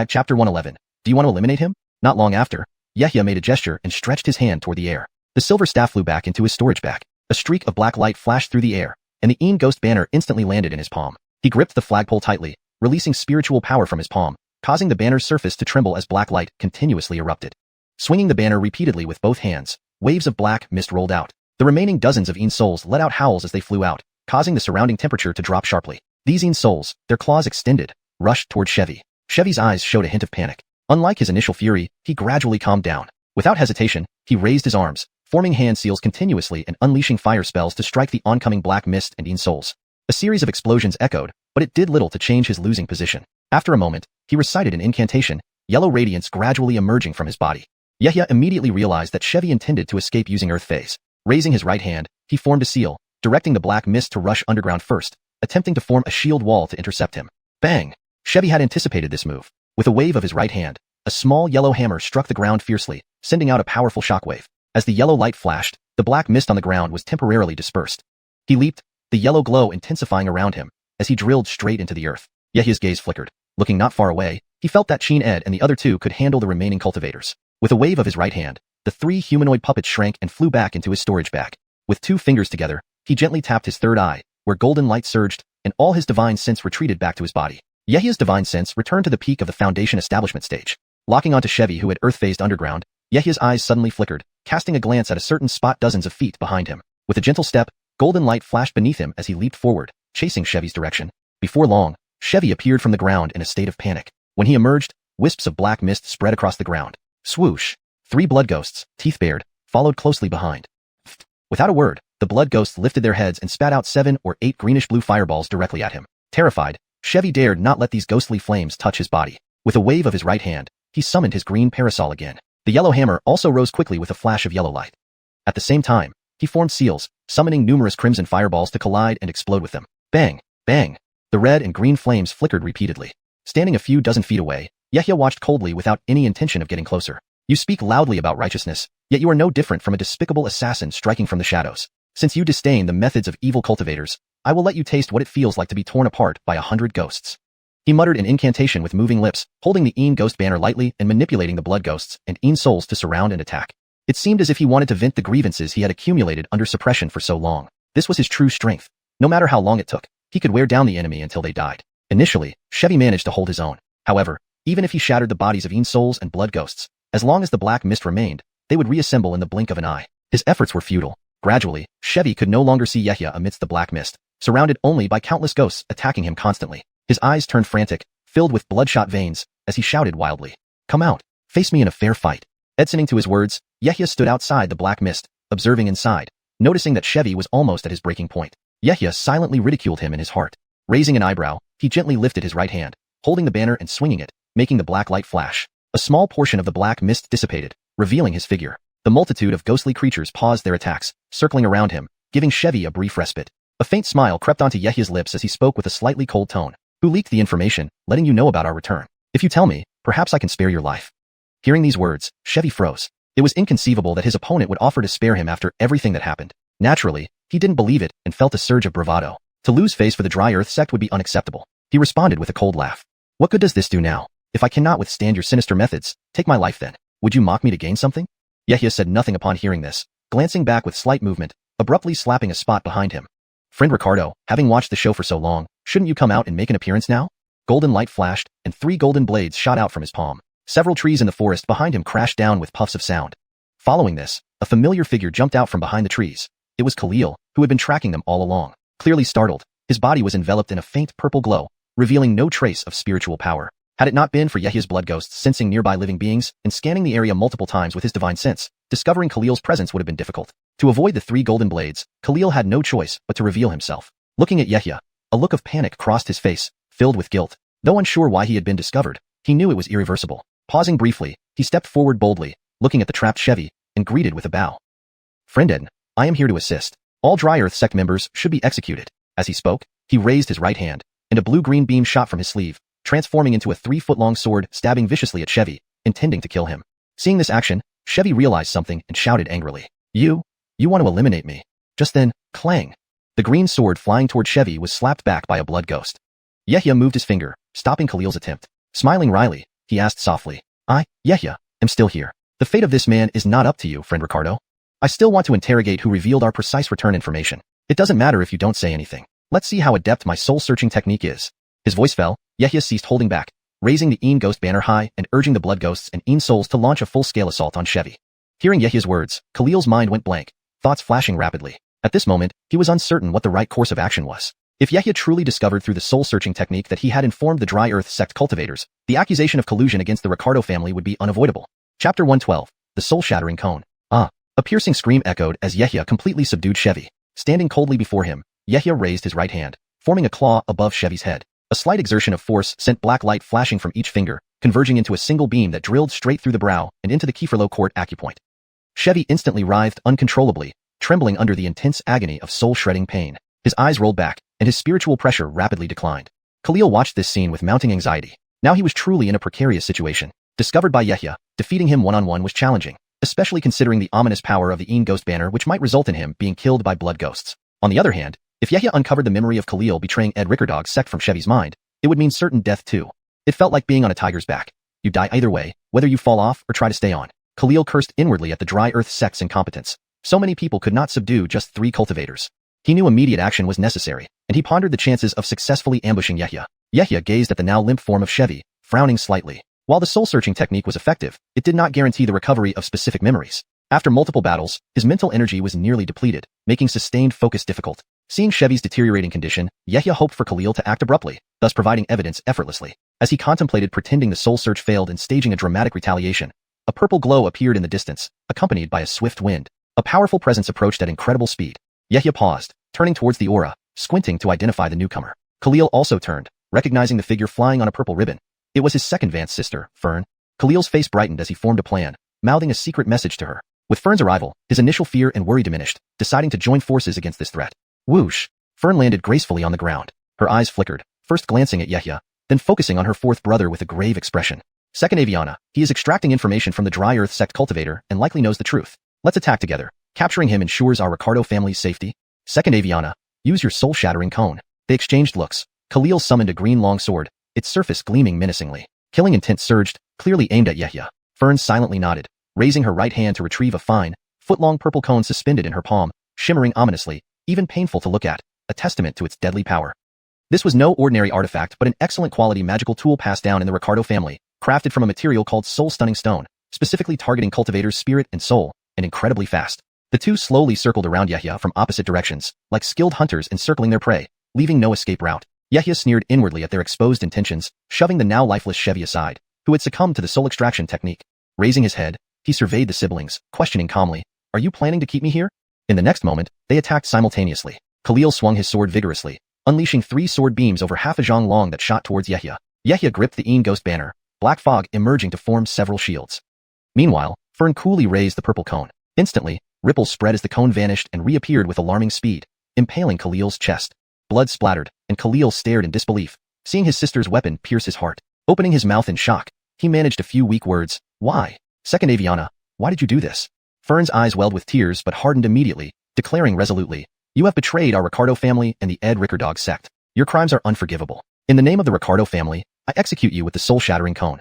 chapter 111. Do you want to eliminate him? Not long after, Yehia made a gesture and stretched his hand toward the air. The silver staff flew back into his storage bag. A streak of black light flashed through the air, and the Een Ghost banner instantly landed in his palm. He gripped the flagpole tightly, releasing spiritual power from his palm, causing the banner's surface to tremble as black light continuously erupted. Swinging the banner repeatedly with both hands, waves of black mist rolled out. The remaining dozens of Een souls let out howls as they flew out, causing the surrounding temperature to drop sharply. These Een souls, their claws extended, rushed toward Chevy. Chevy's eyes showed a hint of panic. Unlike his initial fury, he gradually calmed down. Without hesitation, he raised his arms, forming hand seals continuously and unleashing fire spells to strike the oncoming black mist and Een souls. A series of explosions echoed, but it did little to change his losing position. After a moment, he recited an incantation, yellow radiance gradually emerging from his body. Yehia immediately realized that Chevy intended to escape using Earth Phase. Raising his right hand, he formed a seal, directing the black mist to rush underground first, attempting to form a shield wall to intercept him. Bang! Chevy had anticipated this move. With a wave of his right hand, a small yellow hammer struck the ground fiercely, sending out a powerful shockwave. As the yellow light flashed, the black mist on the ground was temporarily dispersed. He leaped, the yellow glow intensifying around him, as he drilled straight into the earth. Yehia's gaze flickered. Looking not far away, he felt that Cheen Ed and the other two could handle the remaining cultivators. With a wave of his right hand, the 3 humanoid puppets shrank and flew back into his storage bag. With 2 fingers together, he gently tapped his third eye, where golden light surged, and all his divine sense retreated back to his body. Yehia's divine sense returned to the peak of the Foundation establishment stage. Locking onto Chevy, who had earth-phased underground, Yehia's eyes suddenly flickered, casting a glance at a certain spot dozens of feet behind him. With a gentle step, golden light flashed beneath him as he leaped forward, chasing Chevy's direction. Before long, Chevy appeared from the ground in a state of panic. When he emerged, wisps of black mist spread across the ground. Swoosh! 3 blood ghosts, teeth bared, followed closely behind. Without a word, the blood ghosts lifted their heads and spat out 7 or 8 greenish-blue fireballs directly at him. Terrified, Chevy dared not let these ghostly flames touch his body. With a wave of his right hand, he summoned his green parasol again. The yellow hammer also rose quickly with a flash of yellow light. At the same time, he formed seals, summoning numerous crimson fireballs to collide and explode with them. Bang! Bang! The red and green flames flickered repeatedly. Standing a few dozen feet away, Yehia watched coldly without any intention of getting closer. You speak loudly about righteousness, yet you are no different from a despicable assassin striking from the shadows. Since you disdain the methods of evil cultivators, I will let you taste what it feels like to be torn apart by 100 ghosts. He muttered an incantation with moving lips, holding the Een Ghost banner lightly and manipulating the blood ghosts and Een souls to surround and attack. It seemed as if he wanted to vent the grievances he had accumulated under suppression for so long. This was his true strength. No matter how long it took, he could wear down the enemy until they died. Initially, Chevy managed to hold his own. However, even if he shattered the bodies of Een souls and blood ghosts, as long as the black mist remained, they would reassemble in the blink of an eye. His efforts were futile. Gradually, Chevy could no longer see Yehia amidst the black mist, surrounded only by countless ghosts attacking him constantly. His eyes turned frantic, filled with bloodshot veins, as he shouted wildly, "Come out! Face me in a fair fight!" Listening to his words, Yehia stood outside the black mist, observing inside, noticing that Chevy was almost at his breaking point. Yehia silently ridiculed him in his heart. Raising an eyebrow, he gently lifted his right hand, holding the banner and swinging it, making the black light flash. A small portion of the black mist dissipated, revealing his figure. The multitude of ghostly creatures paused their attacks, circling around him, giving Chevy a brief respite. A faint smile crept onto Yehia's lips as he spoke with a slightly cold tone. "Who leaked the information, letting you know about our return? If you tell me, perhaps I can spare your life." Hearing these words, Chevy froze. It was inconceivable that his opponent would offer to spare him after everything that happened. Naturally, he didn't believe it and felt a surge of bravado. To lose face for the Dry Earth sect would be unacceptable. He responded with a cold laugh. "What good does this do now? If I cannot withstand your sinister methods, take my life then. Would you mock me to gain something?" Yehia said nothing upon hearing this, glancing back with slight movement, abruptly slapping a spot behind him. "Friend Ricardo, having watched the show for so long, shouldn't you come out and make an appearance now?" Golden light flashed, and 3 golden blades shot out from his palm. Several trees in the forest behind him crashed down with puffs of sound. Following this, a familiar figure jumped out from behind the trees. It was Khalil, who had been tracking them all along. Clearly startled, his body was enveloped in a faint purple glow, revealing no trace of spiritual power. Had it not been for Yehia's blood ghosts sensing nearby living beings and scanning the area multiple times with his divine sense, discovering Khalil's presence would have been difficult. To avoid the 3 golden blades, Khalil had no choice but to reveal himself. Looking at Yehia, a look of panic crossed his face, filled with guilt. Though unsure why he had been discovered, he knew it was irreversible. Pausing briefly, he stepped forward boldly, looking at the trapped Chevy, and greeted with a bow. "Friend Eden, I am here to assist. All Dry Earth sect members should be executed." As he spoke, he raised his right hand, and a blue-green beam shot from his sleeve, transforming into a 3-foot-long sword stabbing viciously at Chevy, intending to kill him. Seeing this action, Chevy realized something and shouted angrily, You want to eliminate me." Just then, clang! The green sword flying toward Chevy was slapped back by a blood ghost. Yahya moved his finger, stopping Khalil's attempt. Smiling wryly, he asked softly, Yahya, am still here. The fate of this man is not up to you, friend Ricardo. I still want to interrogate who revealed our precise return information. It doesn't matter if you don't say anything. Let's see how adept my soul-searching technique is. His voice fell. Yahya ceased holding back, raising the Een Ghost banner high and urging the Blood Ghosts and Een Souls to launch a full-scale assault on Chevy. Hearing Yahya's words, Khalil's mind went blank, thoughts flashing rapidly. At this moment, he was uncertain what the right course of action was. If Yahya truly discovered through the soul-searching technique that he had informed the Dry Earth sect cultivators, the accusation of collusion against the Ricardo family would be unavoidable. Chapter 112. The Soul-Shattering Cone. A piercing scream echoed as Yahya completely subdued Chevy. Standing coldly before him, Yahya raised his right hand, forming a claw above Chevy's head. A slight exertion of force sent black light flashing from each finger, converging into a single beam that drilled straight through the brow and into the Kieferlow Court acupoint. Chevy instantly writhed uncontrollably, trembling under the intense agony of soul-shredding pain. His eyes rolled back, and his spiritual pressure rapidly declined. Khalil watched this scene with mounting anxiety. Now he was truly in a precarious situation. Discovered by Yahya, defeating him one-on-one was challenging, especially considering the ominous power of the Een Ghost banner which might result in him being killed by blood ghosts. On the other hand, if Yahya uncovered the memory of Khalil betraying Ed Rickerdog's sect from Chevy's mind, it would mean certain death too. It felt like being on a tiger's back. You die either way, whether you fall off or try to stay on. Khalil cursed inwardly at the Dry Earth sect's incompetence. So many people could not subdue just 3 cultivators. He knew immediate action was necessary, and he pondered the chances of successfully ambushing Yahya. Yahya gazed at the now limp form of Chevy, frowning slightly. While the soul-searching technique was effective, it did not guarantee the recovery of specific memories. After multiple battles, his mental energy was nearly depleted, making sustained focus difficult. Seeing Chevy's deteriorating condition, Yahya hoped for Khalil to act abruptly, thus providing evidence effortlessly. As he contemplated pretending the soul search failed and staging a dramatic retaliation, a purple glow appeared in the distance, accompanied by a swift wind. A powerful presence approached at incredible speed. Yahya paused, turning towards the aura, squinting to identify the newcomer. Khalil also turned, recognizing the figure flying on a purple ribbon. It was his second Vance sister, Fern. Khalil's face brightened as he formed a plan, mouthing a secret message to her. With Fern's arrival, his initial fear and worry diminished, deciding to join forces against this threat. Whoosh! Fern landed gracefully on the ground. Her eyes flickered, first glancing at Yahya, then focusing on her fourth brother with a grave expression. Second Aviana, he is extracting information from the Dry Earth sect cultivator and likely knows the truth. Let's attack together. Capturing him ensures our Ricardo family's safety. Second Aviana, use your soul-shattering cone. They exchanged looks. Khalil summoned a green long sword, its surface gleaming menacingly. Killing intent surged, clearly aimed at Yahya. Fern silently nodded, raising her right hand to retrieve a fine, foot-long purple cone suspended in her palm, shimmering ominously, even painful to look at, a testament to its deadly power. This was no ordinary artifact but an excellent quality magical tool passed down in the Ricardo family, crafted from a material called soul-stunning stone, specifically targeting cultivators' spirit and soul, and incredibly fast. The two slowly circled around Yahya from opposite directions, like skilled hunters encircling their prey, leaving no escape route. Yahya sneered inwardly at their exposed intentions, shoving the now lifeless Chevy aside, who had succumbed to the soul extraction technique. Raising his head, he surveyed the siblings, questioning calmly, "Are you planning to keep me here?" In the next moment, they attacked simultaneously. Khalil swung his sword vigorously, unleashing 3 sword beams over half a zhang long that shot towards Yahya. Yahya gripped the Een Ghost banner, black fog emerging to form several shields. Meanwhile, Fern coolly raised the purple cone. Instantly, ripples spread as the cone vanished and reappeared with alarming speed, impaling Khalil's chest. Blood splattered, and Khalil stared in disbelief, seeing his sister's weapon pierce his heart. Opening his mouth in shock, he managed a few weak words. "Why? Second Aviana, why did you do this?" Fern's eyes welled with tears but hardened immediately, declaring resolutely, "You have betrayed our Ricardo family and the Ed Rickerdog sect. Your crimes are unforgivable. In the name of the Ricardo family, I execute you with the soul-shattering cone."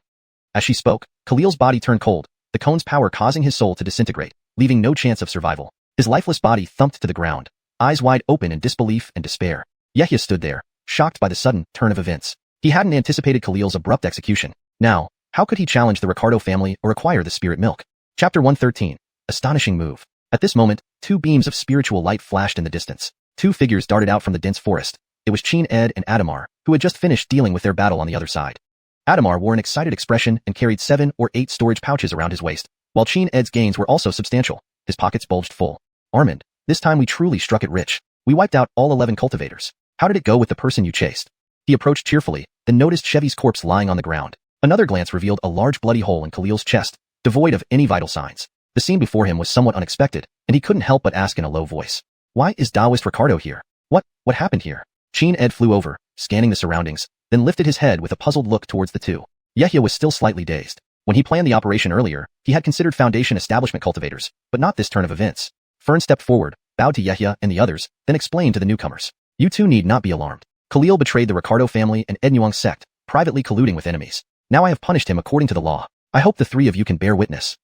As she spoke, Khalil's body turned cold, the cone's power causing his soul to disintegrate, leaving no chance of survival. His lifeless body thumped to the ground, eyes wide open in disbelief and despair. Yahya stood there, shocked by the sudden turn of events. He hadn't anticipated Khalil's abrupt execution. Now, how could he challenge the Ricardo family or acquire the spirit milk? Chapter 113. Astonishing move. At this moment, 2 beams of spiritual light flashed in the distance. 2 figures darted out from the dense forest. It was Chin Ed and Adamar, who had just finished dealing with their battle on the other side. Adamar wore an excited expression and carried 7 or 8 storage pouches around his waist, while Chin Ed's gains were also substantial. His pockets bulged full. "Armand, this time we truly struck it rich. We wiped out all 11 cultivators. How did it go with the person you chased?" He approached cheerfully, then noticed Chevy's corpse lying on the ground. Another glance revealed a large bloody hole in Khalil's chest, devoid of any vital signs. The scene before him was somewhat unexpected, and he couldn't help but ask in a low voice, "Why is Taoist Ricardo here? What happened here?" Chin Ed flew over, scanning the surroundings, then lifted his head with a puzzled look towards the two. Yahya was still slightly dazed. When he planned the operation earlier, he had considered Foundation establishment cultivators, but not this turn of events. Fern stepped forward, bowed to Yahya and the others, then explained to the newcomers, "You two need not be alarmed. Khalil betrayed the Ricardo family and Ednuang sect, privately colluding with enemies. Now I have punished him according to the law. I hope the three of you can bear witness.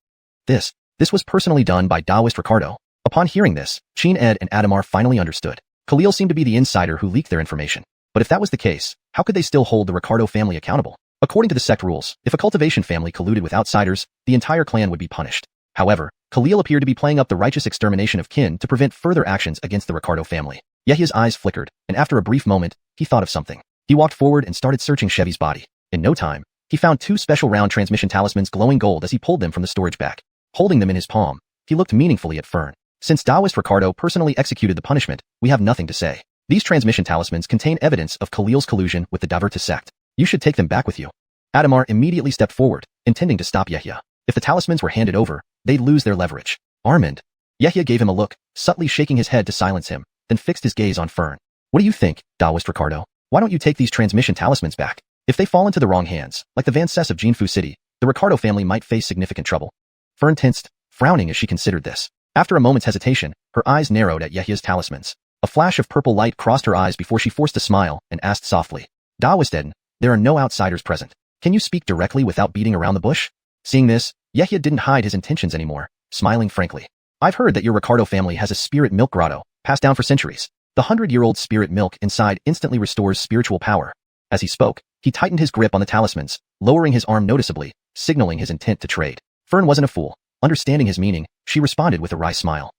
This was personally done by Taoist Ricardo. Upon hearing this, Chin Ed and Adamar finally understood. Khalil seemed to be the insider who leaked their information. But if that was the case, how could they still hold the Ricardo family accountable? According to the sect rules, if a cultivation family colluded with outsiders, the entire clan would be punished. However, Khalil appeared to be playing up the righteous extermination of kin to prevent further actions against the Ricardo family. Yahya's eyes flickered, and after a brief moment, he thought of something. He walked forward and started searching Chevy's body. In no time, he found two special round transmission talismans glowing gold as he pulled them from the storage bag. Holding them in his palm, he looked meaningfully at Fern. Since Taoist Ricardo personally executed the punishment, we have nothing to say. These transmission talismans contain evidence of Khalil's collusion with the Daverta sect. You should take them back with you. Adamar immediately stepped forward, intending to stop Yahya. If the talismans were handed over, they'd lose their leverage. Armand. Yahya gave him a look, subtly shaking his head to silence him, then fixed his gaze on Fern. What do you think, Taoist Ricardo? Why don't you take these transmission talismans back? If they fall into the wrong hands, like the Van Cess of Jinfu City, the Ricardo family might face significant trouble. Fern tensed, frowning as she considered this. After a moment's hesitation, her eyes narrowed at Yahya's talismans. A flash of purple light crossed her eyes before she forced a smile and asked softly, Taoist Eden, there are no outsiders present. Can you speak directly without beating around the bush? Seeing this, Yahya didn't hide his intentions anymore, smiling frankly. I've heard that your Ricardo family has a spirit milk grotto, passed down for centuries. The 100-year-old spirit milk inside instantly restores spiritual power. As he spoke, he tightened his grip on the talismans, lowering his arm noticeably, signaling his intent to trade. Fern wasn't a fool. Understanding his meaning, she responded with a wry smile.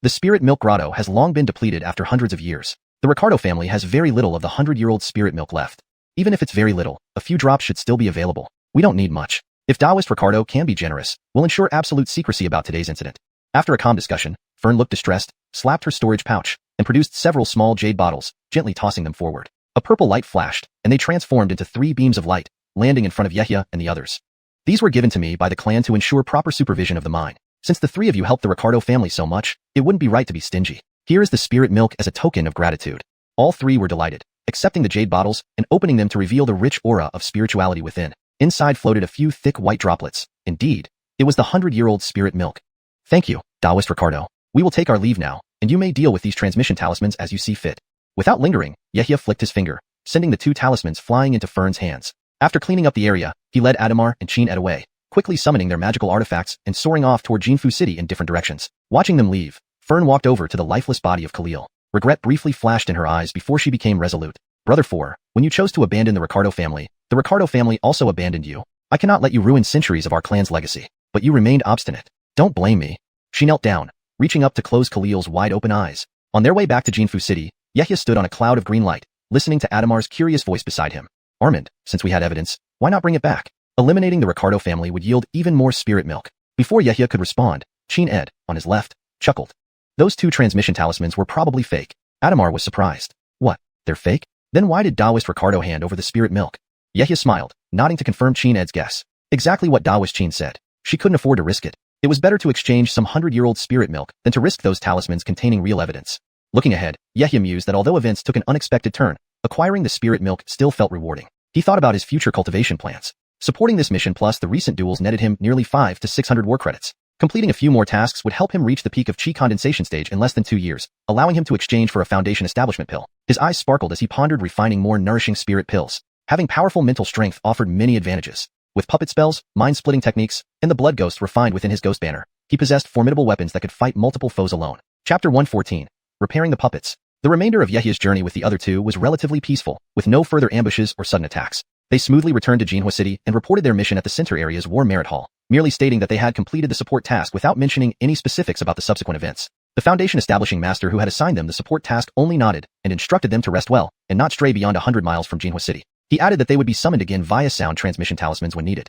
The spirit milk grotto has long been depleted after hundreds of years. The Ricardo family has very little of the 100-year-old spirit milk left. Even if it's very little, a few drops should still be available. We don't need much. If Taoist Ricardo can be generous, we'll ensure absolute secrecy about today's incident. After a calm discussion, Fern looked distressed, slapped her storage pouch, and produced several small jade bottles, gently tossing them forward. A purple light flashed, and they transformed into 3 beams of light, landing in front of Yahya and the others. These were given to me by the clan to ensure proper supervision of the mine. Since the 3 of you helped the Ricardo family so much, it wouldn't be right to be stingy. Here is the spirit milk as a token of gratitude. All 3 were delighted, accepting the jade bottles and opening them to reveal the rich aura of spirituality within. Inside floated a few thick white droplets. Indeed, it was the 100-year-old spirit milk. Thank you, Taoist Ricardo. We will take our leave now, and you may deal with these transmission talismans as you see fit. Without lingering, Yahya flicked his finger, sending the 2 talismans flying into Fern's hands. After cleaning up the area, he led Adamar and Chin Ed away, quickly summoning their magical artifacts and soaring off toward Jinfu City in different directions. Watching them leave, Fern walked over to the lifeless body of Khalil. Regret briefly flashed in her eyes before she became resolute. Brother 4, when you chose to abandon the Ricardo family also abandoned you. I cannot let you ruin centuries of our clan's legacy. But you remained obstinate. Don't blame me. She knelt down, reaching up to close Khalil's wide-open eyes. On their way back to Jinfu City, Yahya stood on a cloud of green light, listening to Adamar's curious voice beside him. Armand, since we had evidence, why not bring it back? Eliminating the Ricardo family would yield even more spirit milk. Before Yahya could respond, Chin Ed, on his left, chuckled. Those 2 transmission talismans were probably fake. Adamar was surprised. What? They're fake? Then why did Taoist Ricardo hand over the spirit milk? Yahya smiled, nodding to confirm Chin Ed's guess. Exactly what Taoist Chin said. She couldn't afford to risk it. It was better to exchange some 100-year-old spirit milk than to risk those talismans containing real evidence. Looking ahead, Yahya mused that although events took an unexpected turn, acquiring the spirit milk still felt rewarding. He thought about his future cultivation plans. Supporting this mission plus the recent duels netted him nearly 500 to 600 war credits. Completing a few more tasks would help him reach the peak of chi condensation stage in less than 2 years, allowing him to exchange for a foundation establishment pill. His eyes sparkled as he pondered refining more nourishing spirit pills. Having powerful mental strength offered many advantages. With puppet spells, mind-splitting techniques, and the blood ghost refined within his ghost banner, he possessed formidable weapons that could fight multiple foes alone. Chapter 114. Repairing the puppets. The remainder of Yahya's journey with the other 2 was relatively peaceful, with no further ambushes or sudden attacks. They smoothly returned to Jinhua City and reported their mission at the center area's War Merit Hall, merely stating that they had completed the support task without mentioning any specifics about the subsequent events. The Foundation establishing master who had assigned them the support task only nodded and instructed them to rest well and not stray beyond 100 miles from Jinhua City. He added that they would be summoned again via sound transmission talismans when needed.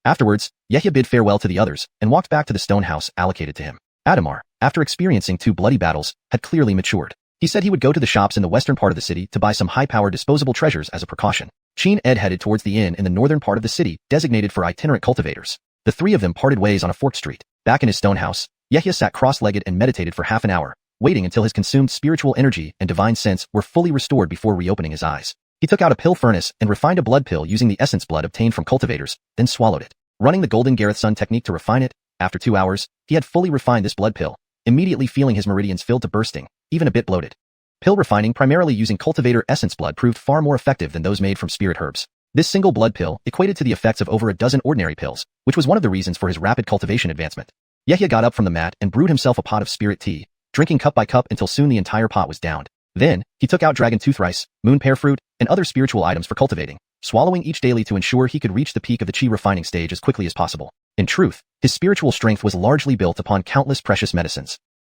Afterwards, Yahya bid farewell to the others and walked back to the stone house allocated to him. Adamar, after experiencing 2 bloody battles, had clearly matured. He said he would go to the shops in the western part of the city to buy some high-powered disposable treasures as a precaution. Chin Ed headed towards the inn in the northern part of the city, designated for itinerant cultivators. The 3 of them parted ways on a forked street. Back in his stone house, Yahya sat cross-legged and meditated for half an hour, waiting until his consumed spiritual energy and divine sense were fully restored before reopening his eyes. He took out a pill furnace and refined a blood pill using the essence blood obtained from cultivators, then swallowed it. Running the Golden Gareth Sun technique to refine it, after 2 hours, he had fully refined this blood pill, immediately feeling his meridians filled to bursting, even a bit bloated. Pill refining primarily using cultivator essence blood proved far more effective than those made from spirit herbs. This single blood pill equated to the effects of over a dozen ordinary pills, which was one of the reasons for his rapid cultivation advancement. Yehia got up from the mat and brewed himself a pot of spirit tea, drinking cup by cup until soon the entire pot was downed. Then, he took out dragon tooth rice, moon pear fruit, and other spiritual items for cultivating, swallowing each daily to ensure he could reach the peak of the chi refining stage as quickly as possible. In truth, his spiritual strength was largely built upon countless precious medicines.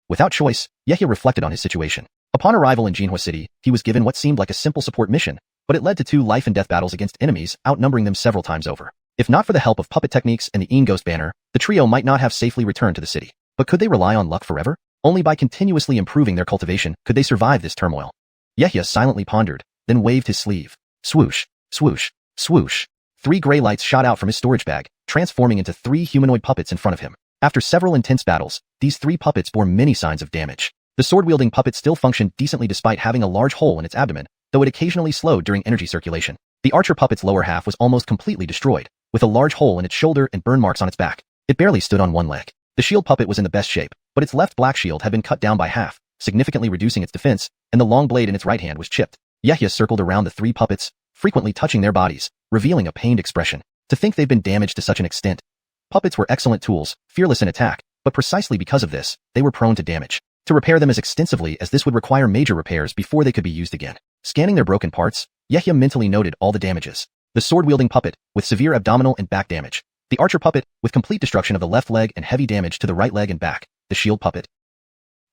Without choice, Yehia reflected on his situation. Upon arrival in Jinhua City, he was given what seemed like a simple support mission, but it led to 2 life-and-death battles against enemies, outnumbering them several times over. If not for the help of puppet techniques and the Een Ghost banner, the trio might not have safely returned to the city. But could they rely on luck forever? Only by continuously improving their cultivation could they survive this turmoil. Yehia silently pondered, then waved his sleeve. Swoosh, swoosh, swoosh. 3 gray lights shot out from his storage bag, transforming into 3 humanoid puppets in front of him. After several intense battles, these 3 puppets bore many signs of damage. The sword-wielding puppet still functioned decently despite having a large hole in its abdomen, though it occasionally slowed during energy circulation. The archer puppet's lower half was almost completely destroyed, with a large hole in its shoulder and burn marks on its back. It barely stood on one leg. The shield puppet was in the best shape, but its left black shield had been cut down by half, significantly reducing its defense, and the long blade in its right hand was chipped. Yehia circled around the 3 puppets, frequently touching their bodies, revealing a pained expression. To think they've been damaged to such an extent. Puppets were excellent tools, fearless in attack, but precisely because of this, they were prone to damage. To repair them as extensively as this would require major repairs before they could be used again. Scanning their broken parts, Yehia mentally noted all the damages. The sword-wielding puppet, with severe abdominal and back damage. The archer puppet, with complete destruction of the left leg and heavy damage to the right leg and back. The shield puppet.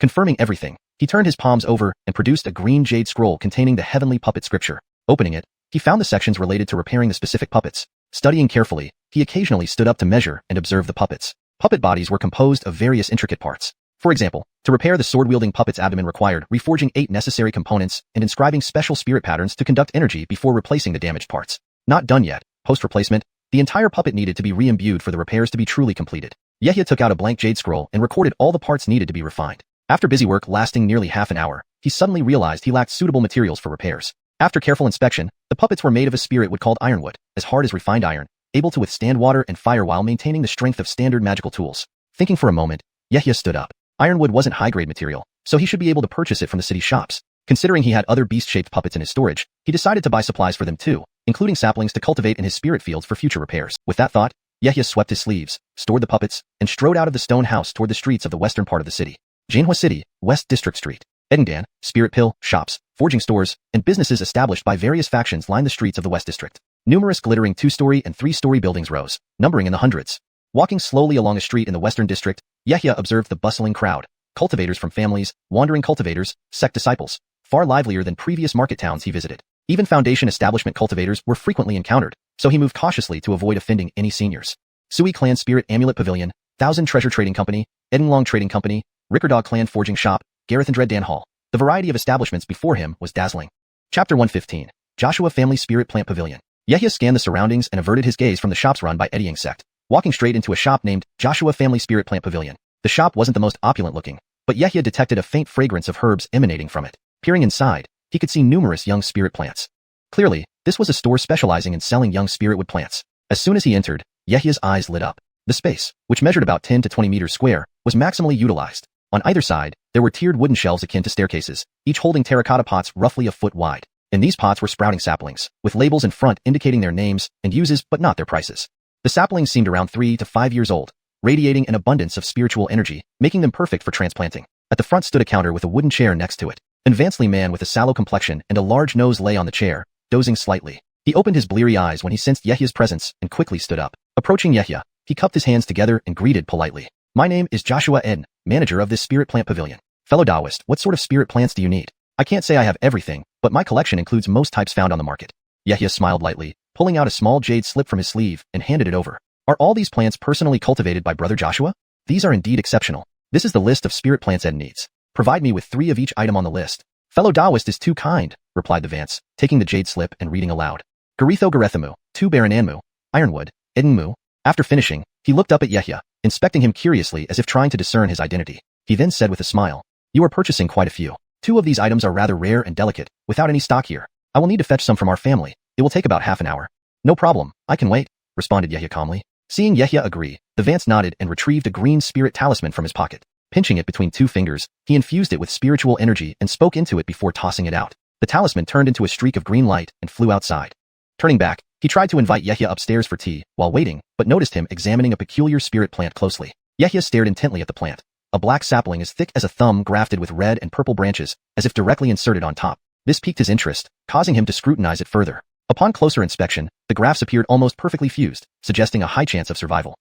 Confirming everything, he turned his palms over and produced a green jade scroll containing the heavenly puppet scripture. Opening it, he found the sections related to repairing the specific puppets. Studying carefully, he occasionally stood up to measure and observe the puppets. Puppet bodies were composed of various intricate parts. For example, to repair the sword-wielding puppet's abdomen required reforging 8 necessary components and inscribing special spirit patterns to conduct energy before replacing the damaged parts. Not done yet, post-replacement, the entire puppet needed to be re-imbued for the repairs to be truly completed. Yehia took out a blank jade scroll and recorded all the parts needed to be refined. After busy work lasting nearly half an hour, he suddenly realized he lacked suitable materials for repairs. After careful inspection, the puppets were made of a spirit wood called ironwood, as hard as refined iron, able to withstand water and fire while maintaining the strength of standard magical tools. Thinking for a moment, Yehia stood up. Ironwood wasn't high-grade material, so he should be able to purchase it from the city shops. Considering he had other beast-shaped puppets in his storage, he decided to buy supplies for them too, including saplings to cultivate in his spirit fields for future repairs. With that thought, Yehia swept his sleeves, stored the puppets, and strode out of the stone house toward the streets of the western part of the city. Jinhua City, West District Street. Edengdan, spirit pill, shops, forging stores, and businesses established by various factions line the streets of the West District. Numerous glittering 2-story and 3-story buildings rose, numbering in the hundreds. Walking slowly along a street in the Western District, Yehia observed the bustling crowd. Cultivators from families, wandering cultivators, sect disciples, far livelier than previous market towns he visited. Even Foundation establishment cultivators were frequently encountered, so he moved cautiously to avoid offending any seniors. Sui Clan Spirit Amulet Pavilion, Thousand Treasure Trading Company, Edenlong Trading Company, Rickerdog Clan Forging Shop, Gareth and Dread Dan Hall. The variety of establishments before him was dazzling. Chapter 115. Joshua Family Spirit Plant Pavilion. Yehia scanned the surroundings and averted his gaze from the shops run by Eddying Sect, walking straight into a shop named Joshua Family Spirit Plant Pavilion. The shop wasn't the most opulent looking, but Yehia detected a faint fragrance of herbs emanating from it. Peering inside, he could see numerous young spirit plants. Clearly, this was a store specializing in selling young spirit wood plants. As soon as he entered, Yehia's eyes lit up. The space, which measured about 10 to 20 meters square, was maximally utilized. On either side, there were tiered wooden shelves akin to staircases, each holding terracotta pots roughly a foot wide. In these pots were sprouting saplings, with labels in front indicating their names and uses but not their prices. The saplings seemed around 3 to 5 years old, radiating an abundance of spiritual energy, making them perfect for transplanting. At the front stood a counter with a wooden chair next to it. An advancedly man with a sallow complexion and a large nose lay on the chair, dozing slightly. He opened his bleary eyes when he sensed Yehia's presence and quickly stood up. Approaching Yehia, he cupped his hands together and greeted politely. My name is Joshua Eden, manager of this spirit plant pavilion. Fellow Taoist, what sort of spirit plants do you need? I can't say I have everything, but my collection includes most types found on the market. Yehia smiled lightly, pulling out a small jade slip from his sleeve and handed it over. Are all these plants personally cultivated by Brother Joshua? These are indeed exceptional. This is the list of spirit plants Eden needs. Provide me with 3 of each item on the list. Fellow Taoist is too kind, replied the Vance, taking the jade slip and reading aloud. Garetho Garethamu, 2 Baron Anmu, Ironwood, Edenmu. After finishing, he looked up at Yehia, inspecting him curiously as if trying to discern his identity. He then said with a smile, you are purchasing quite a few. 2 of these items are rather rare and delicate, without any stock here. I will need to fetch some from our family. It will take about half an hour. No problem, I can wait, responded Yehia calmly. Seeing Yehia agree, the Vance nodded and retrieved a green spirit talisman from his pocket. Pinching it between two fingers, he infused it with spiritual energy and spoke into it before tossing it out. The talisman turned into a streak of green light and flew outside. Turning back, he tried to invite Yehia upstairs for tea while waiting, but noticed him examining a peculiar spirit plant closely. Yehia stared intently at the plant. A black sapling as thick as a thumb grafted with red and purple branches, as if directly inserted on top. This piqued his interest, causing him to scrutinize it further. Upon closer inspection, the grafts appeared almost perfectly fused, suggesting a high chance of survival.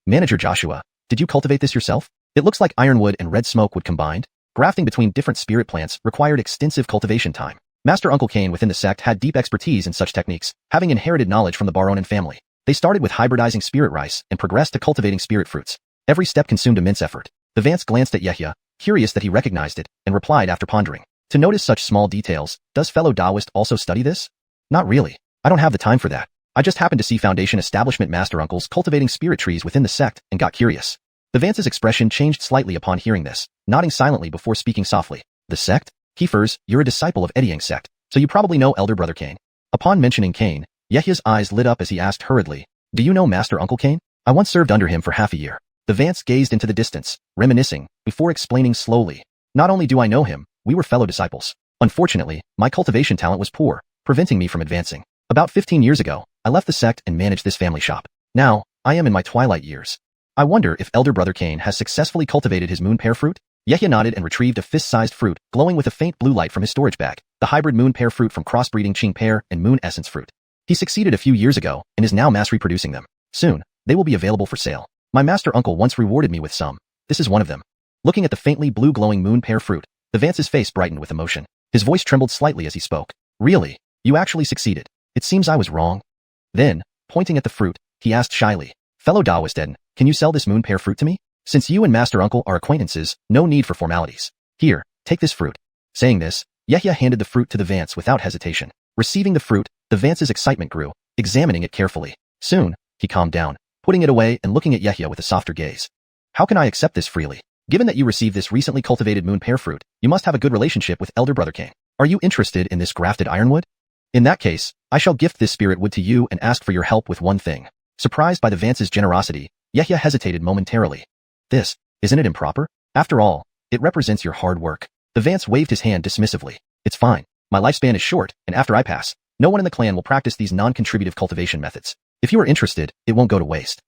Manager Joshua, did you cultivate this yourself? It looks like ironwood and red smoke would combined. Grafting between different spirit plants required extensive cultivation time. Master Uncle Cain within the sect had deep expertise in such techniques, having inherited knowledge from the Baronin family. They started with hybridizing spirit rice and progressed to cultivating spirit fruits. Every step consumed immense effort. The Vance glanced at Yehia, curious that he recognized it, and replied after pondering. To notice such small details, does fellow Taoist also study this? Not really. I don't have the time for that. I just happened to see Foundation Establishment Master Uncles cultivating spirit trees within the sect and got curious. The Vance's expression changed slightly upon hearing this, nodding silently before speaking softly. The sect? Keepers, you're a disciple of Ediang sect, so you probably know Elder Brother Cain. Upon mentioning Cain, Yehia's eyes lit up as he asked hurriedly, do you know Master Uncle Cain? I once served under him for half a year. The Vance gazed into the distance, reminiscing, before explaining slowly. Not only do I know him, we were fellow disciples. Unfortunately, my cultivation talent was poor, preventing me from advancing. About 15 years ago, I left the sect and managed this family shop. Now, I am in my twilight years. I wonder if Elder Brother Cain has successfully cultivated his moon pear fruit? Yehia nodded and retrieved a fist-sized fruit, glowing with a faint blue light from his storage bag, the hybrid moon pear fruit from crossbreeding Qing pear and moon essence fruit. He succeeded a few years ago and is now mass reproducing them. Soon, they will be available for sale. My master uncle once rewarded me with some. This is one of them. Looking at the faintly blue glowing moon pear fruit, the Vance's face brightened with emotion. His voice trembled slightly as he spoke. Really? You actually succeeded. It seems I was wrong. Then, pointing at the fruit, he asked shyly, fellow Taoist Eden, can you sell this moon pear fruit to me? Since you and Master Uncle are acquaintances, no need for formalities. Here, take this fruit. Saying this, Yehia handed the fruit to the Vance without hesitation. Receiving the fruit, the Vance's excitement grew, examining it carefully. Soon, he calmed down, putting it away and looking at Yehia with a softer gaze. How can I accept this freely? Given that you received this recently cultivated moon pear fruit, you must have a good relationship with Elder Brother Cain. Are you interested in this grafted ironwood? In that case, I shall gift this spirit wood to you and ask for your help with one thing. Surprised by the Vance's generosity, Yehia hesitated momentarily. This, isn't it improper? After all, it represents your hard work. The Vance waved his hand dismissively. It's fine. My lifespan is short, and after I pass, no one in the clan will practice these non-contributive cultivation methods. If you are interested, it won't go to waste.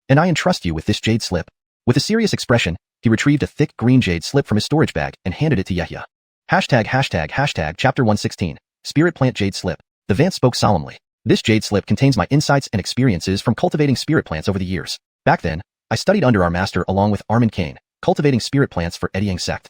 And I entrust you with this jade slip. With a serious expression, he retrieved a thick green jade slip from his storage bag and handed it to Yehia. Chapter 116. Spirit Plant Jade Slip. The Vance spoke solemnly. This jade slip contains my insights and experiences from cultivating spirit plants over the years. Back then, I studied under our master along with Armin Cain, cultivating spirit plants for Ediang sect.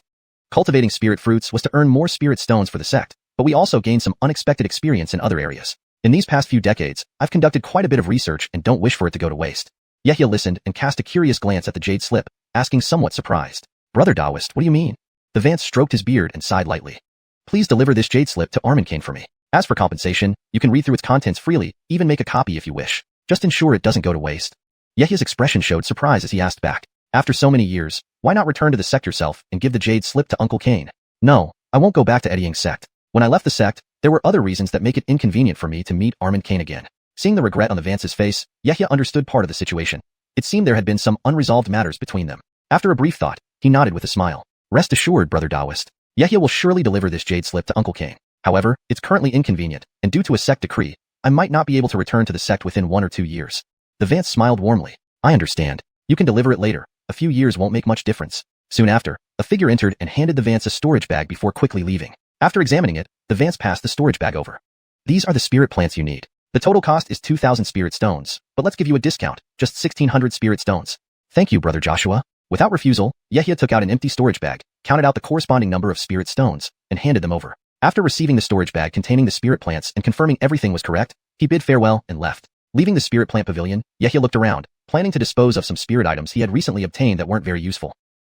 Cultivating spirit fruits was to earn more spirit stones for the sect, but we also gained some unexpected experience in other areas. In these past few decades, I've conducted quite a bit of research and don't wish for it to go to waste. Yehia listened and cast a curious glance at the jade slip, asking somewhat surprised. Brother Taoist, what do you mean? The Vance stroked his beard and sighed lightly. Please deliver this jade slip to Armin Cain for me. As for compensation, you can read through its contents freely, even make a copy if you wish. Just ensure it doesn't go to waste. Yehia's expression showed surprise as he asked back. After so many years, why not return to the sect yourself and give the jade slip to Uncle Cain? No, I won't go back to Ediang sect. When I left the sect, there were other reasons that make it inconvenient for me to meet Armin Cain again. Seeing the regret on the Vance's face, Yehia understood part of the situation. It seemed there had been some unresolved matters between them. After a brief thought, he nodded with a smile. Rest assured, Brother Taoist. Yehia will surely deliver this jade slip to Uncle Cain. However, it's currently inconvenient, and due to a sect decree, I might not be able to return to the sect within 1 or 2 years. The Vance smiled warmly. I understand. You can deliver it later. A few years won't make much difference. Soon after, a figure entered and handed the Vance a storage bag before quickly leaving. After examining it, the Vance passed the storage bag over. These are the spirit plants you need. The total cost is 2,000 spirit stones, but let's give you a discount, just 1,600 spirit stones. Thank you, Brother Joshua. Without refusal, Yehia took out an empty storage bag, counted out the corresponding number of spirit stones, and handed them over. After receiving the storage bag containing the spirit plants and confirming everything was correct, he bid farewell and left. Leaving the spirit plant pavilion, Yehia looked around, planning to dispose of some spirit items he had recently obtained that weren't very useful.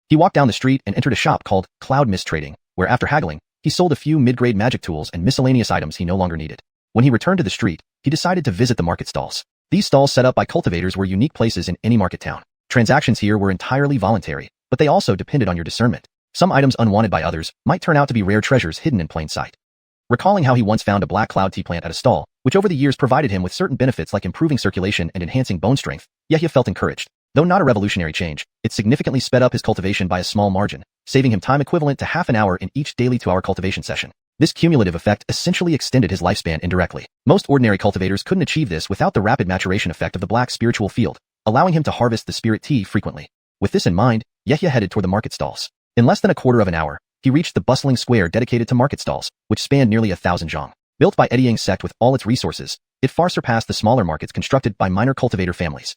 He walked down the street and entered a shop called Cloud Mist Trading, where after haggling, he sold a few mid-grade magic tools and miscellaneous items he no longer needed. When he returned to the street, he decided to visit the market stalls. These stalls set up by cultivators were unique places in any market town. Transactions here were entirely voluntary, but they also depended on your discernment. Some items unwanted by others might turn out to be rare treasures hidden in plain sight. Recalling how he once found a black cloud tea plant at a stall, which over the years provided him with certain benefits like improving circulation and enhancing bone strength, Yehia felt encouraged. Though not a revolutionary change, it significantly sped up his cultivation by a small margin, saving him time equivalent to half an hour in each daily 2-hour cultivation session. This cumulative effect essentially extended his lifespan indirectly. Most ordinary cultivators couldn't achieve this without the rapid maturation effect of the black spiritual field, allowing him to harvest the spirit tea frequently. With this in mind, Yehia headed toward the market stalls. In less than a quarter of an hour, he reached the bustling square dedicated to market stalls, which spanned nearly 1,000 zhang. Built by eddying sect with all its resources, it far surpassed the smaller markets constructed by minor cultivator families.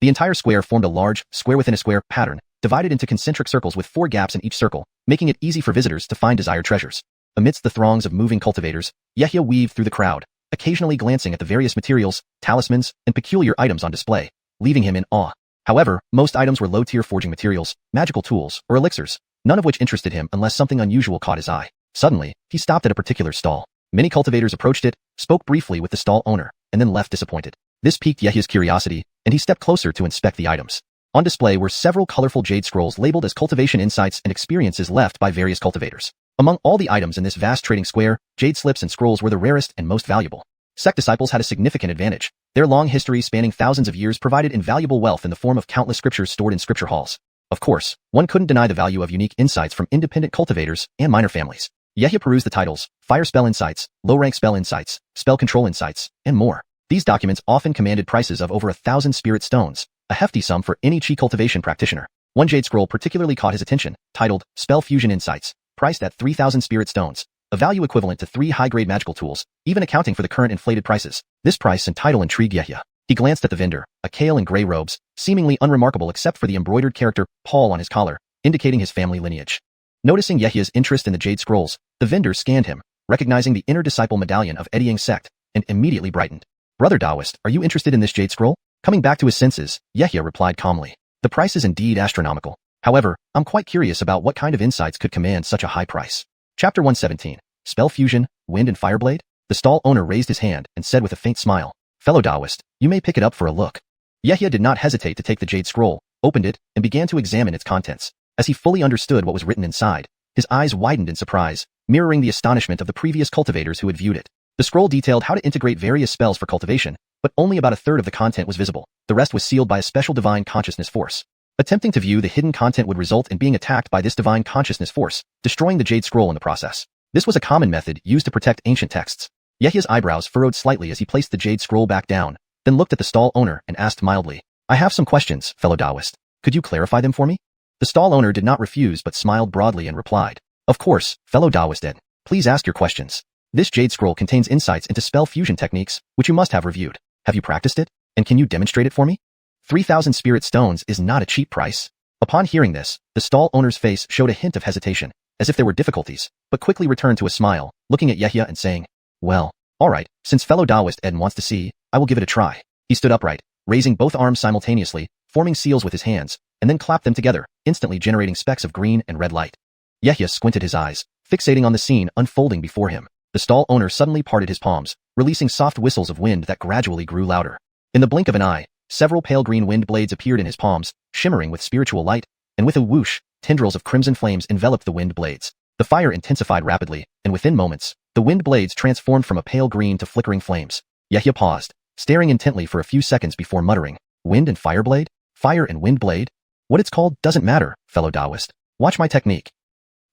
The entire square formed a large, square-within-a-square pattern, divided into concentric circles with 4 gaps in each circle, making it easy for visitors to find desired treasures. Amidst the throngs of moving cultivators, Yehia weaved through the crowd, occasionally glancing at the various materials, talismans, and peculiar items on display, leaving him in awe. However, most items were low-tier forging materials, magical tools, or elixirs, none of which interested him unless something unusual caught his eye. Suddenly, he stopped at a particular stall. Many cultivators approached it, spoke briefly with the stall owner, and then left disappointed. This piqued Yehia's curiosity, and he stepped closer to inspect the items. On display were several colorful jade scrolls labeled as cultivation insights and experiences left by various cultivators. Among all the items in this vast trading square, jade slips and scrolls were the rarest and most valuable. Sect disciples had a significant advantage. Their long history spanning thousands of years provided invaluable wealth in the form of countless scriptures stored in scripture halls. Of course, one couldn't deny the value of unique insights from independent cultivators and minor families. Yehia perused the titles, Fire Spell Insights, Low-Rank Spell Insights, Spell Control Insights, and more. These documents often commanded prices of over 1,000 spirit stones, a hefty sum for any chi cultivation practitioner. One jade scroll particularly caught his attention, titled Spell Fusion Insights, priced at 3,000 spirit stones, a value equivalent to 3 high-grade magical tools, even accounting for the current inflated prices. This price and title intrigued Yehia. He glanced at the vendor, a kale in gray robes, seemingly unremarkable except for the embroidered character Paul on his collar, indicating his family lineage. Noticing Yehia's interest in the jade scrolls, the vendor scanned him, recognizing the inner disciple medallion of eddying sect, and immediately brightened. Brother Taoist, are you interested in this jade scroll? Coming back to his senses, Yehia replied calmly. The price is indeed astronomical. However, I'm quite curious about what kind of insights could command such a high price. Chapter 117. Spell Fusion, Wind and Fireblade? The stall owner raised his hand and said with a faint smile, Fellow Taoist, you may pick it up for a look. Yehia did not hesitate to take the jade scroll, opened it, and began to examine its contents. As he fully understood what was written inside, his eyes widened in surprise, mirroring the astonishment of the previous cultivators who had viewed it. The scroll detailed how to integrate various spells for cultivation, but only about a third of the content was visible. The rest was sealed by a special divine consciousness force. Attempting to view the hidden content would result in being attacked by this divine consciousness force, destroying the jade scroll in the process. This was a common method used to protect ancient texts. Yehia's eyebrows furrowed slightly as he placed the jade scroll back down, then looked at the stall owner and asked mildly, I have some questions, fellow Taoist. Could you clarify them for me? The stall owner did not refuse but smiled broadly and replied, Of course, fellow Taoist. Please ask your questions. This jade scroll contains insights into spell fusion techniques, which you must have reviewed. Have you practiced it? And can you demonstrate it for me? 3,000 spirit stones is not a cheap price. Upon hearing this, the stall owner's face showed a hint of hesitation, as if there were difficulties, but quickly returned to a smile, looking at Yehia and saying, Well, alright, since fellow Taoist Ed wants to see, I will give it a try. He stood upright, raising both arms simultaneously, forming seals with his hands, and then clapped them together, instantly generating specks of green and red light. Yehia squinted his eyes, fixating on the scene unfolding before him. The stall owner suddenly parted his palms, releasing soft whistles of wind that gradually grew louder. In the blink of an eye, several pale green wind blades appeared in his palms, shimmering with spiritual light, and with a whoosh, tendrils of crimson flames enveloped the wind blades. The fire intensified rapidly, and within moments, the wind blades transformed from a pale green to flickering flames. Yehia paused, staring intently for a few seconds before muttering, Wind and fire blade? Fire and wind blade? What it's called doesn't matter, fellow Taoist. Watch my technique.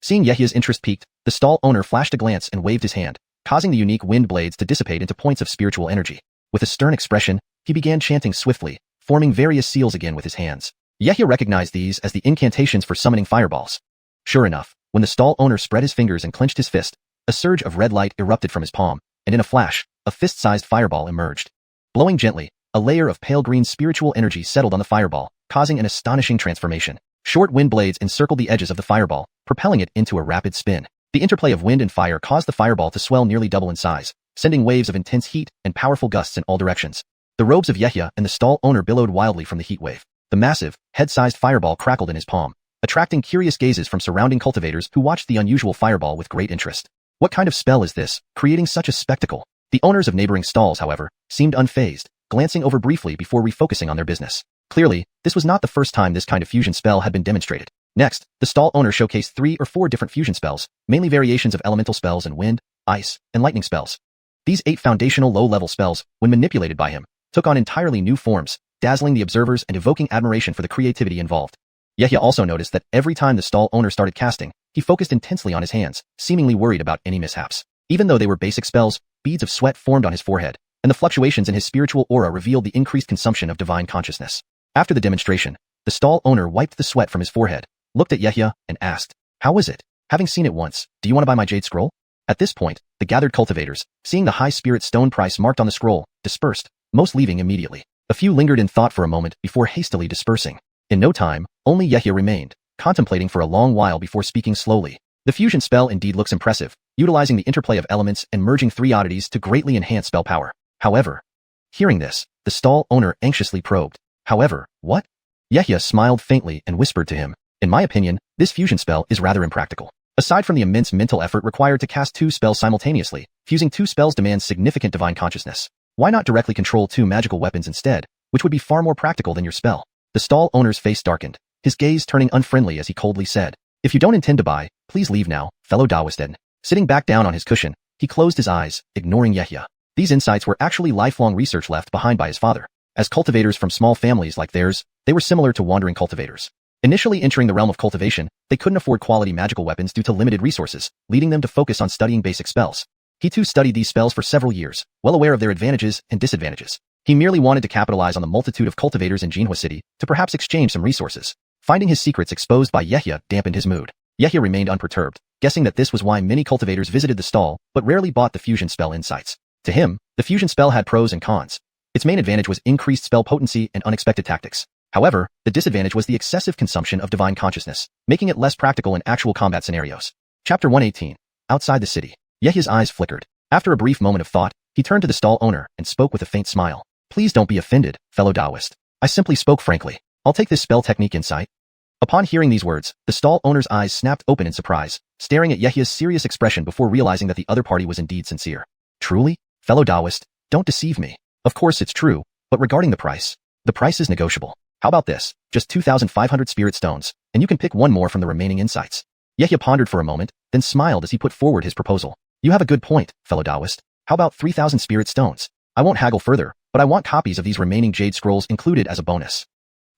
Seeing Yehia's interest piqued, the stall owner flashed a glance and waved his hand, causing the unique wind blades to dissipate into points of spiritual energy. With a stern expression, he began chanting swiftly, forming various seals again with his hands. Yehia recognized these as the incantations for summoning fireballs. Sure enough, when the stall owner spread his fingers and clenched his fist, a surge of red light erupted from his palm, and in a flash, a fist-sized fireball emerged. Blowing gently, a layer of pale green spiritual energy settled on the fireball, causing an astonishing transformation. Short wind blades encircled the edges of the fireball, propelling it into a rapid spin. The interplay of wind and fire caused the fireball to swell nearly double in size, sending waves of intense heat and powerful gusts in all directions. The robes of Yehia and the stall owner billowed wildly from the heat wave. The massive, head-sized fireball crackled in his palm, attracting curious gazes from surrounding cultivators who watched the unusual fireball with great interest. What kind of spell is this, creating such a spectacle? The owners of neighboring stalls, however, seemed unfazed, glancing over briefly before refocusing on their business. Clearly, this was not the first time this kind of fusion spell had been demonstrated. Next, the stall owner showcased 3 or 4 different fusion spells, mainly variations of elemental spells and wind, ice, and lightning spells. These 8 foundational low-level spells, when manipulated by him, took on entirely new forms, dazzling the observers and evoking admiration for the creativity involved. Yehia also noticed that every time the stall owner started casting, he focused intensely on his hands, seemingly worried about any mishaps. Even though they were basic spells, beads of sweat formed on his forehead, and the fluctuations in his spiritual aura revealed the increased consumption of divine consciousness. After the demonstration, the stall owner wiped the sweat from his forehead, looked at Yehia, and asked, "How was it? Having seen it once, do you want to buy my jade scroll?" At this point, the gathered cultivators, seeing the high spirit stone price marked on the scroll, dispersed, most leaving immediately. A few lingered in thought for a moment before hastily dispersing. In no time, only Yehia remained, contemplating for a long while before speaking slowly. The fusion spell indeed looks impressive, utilizing the interplay of elements and merging three oddities to greatly enhance spell power. However, hearing this, the stall owner anxiously probed. However, what? Yehia smiled faintly and whispered to him, "In my opinion, this fusion spell is rather impractical. Aside from the immense mental effort required to cast two spells simultaneously, fusing two spells demands significant divine consciousness. Why not directly control two magical weapons instead, which would be far more practical than your spell?" The stall owner's face darkened, his gaze turning unfriendly as he coldly said, "If you don't intend to buy, please leave now, fellow Daoisten." Sitting back down on his cushion, he closed his eyes, ignoring Yehia. These insights were actually lifelong research left behind by his father. As cultivators from small families like theirs, they were similar to wandering cultivators. Initially entering the realm of cultivation, they couldn't afford quality magical weapons due to limited resources, leading them to focus on studying basic spells. He too studied these spells for several years, well aware of their advantages and disadvantages. He merely wanted to capitalize on the multitude of cultivators in Jinhua City to perhaps exchange some resources. Finding his secrets exposed by Yehia dampened his mood. Yehia remained unperturbed, guessing that this was why many cultivators visited the stall but rarely bought the fusion spell insights. To him, the fusion spell had pros and cons. Its main advantage was increased spell potency and unexpected tactics. However, the disadvantage was the excessive consumption of divine consciousness, making it less practical in actual combat scenarios. Chapter 118. Outside the city. Yehia's eyes flickered. After a brief moment of thought, he turned to the stall owner and spoke with a faint smile. "Please don't be offended, fellow Taoist. I simply spoke frankly. I'll take this spell technique insight." Upon hearing these words, the stall owner's eyes snapped open in surprise, staring at Yehia's serious expression before realizing that the other party was indeed sincere. "Truly? Fellow Taoist, don't deceive me. Of course it's true, but regarding the price is negotiable. How about this? Just 2,500 spirit stones, and you can pick one more from the remaining insights." Yehia pondered for a moment, then smiled as he put forward his proposal. "You have a good point, fellow Taoist. How about 3,000 spirit stones? I won't haggle further, but I want copies of these remaining jade scrolls included as a bonus."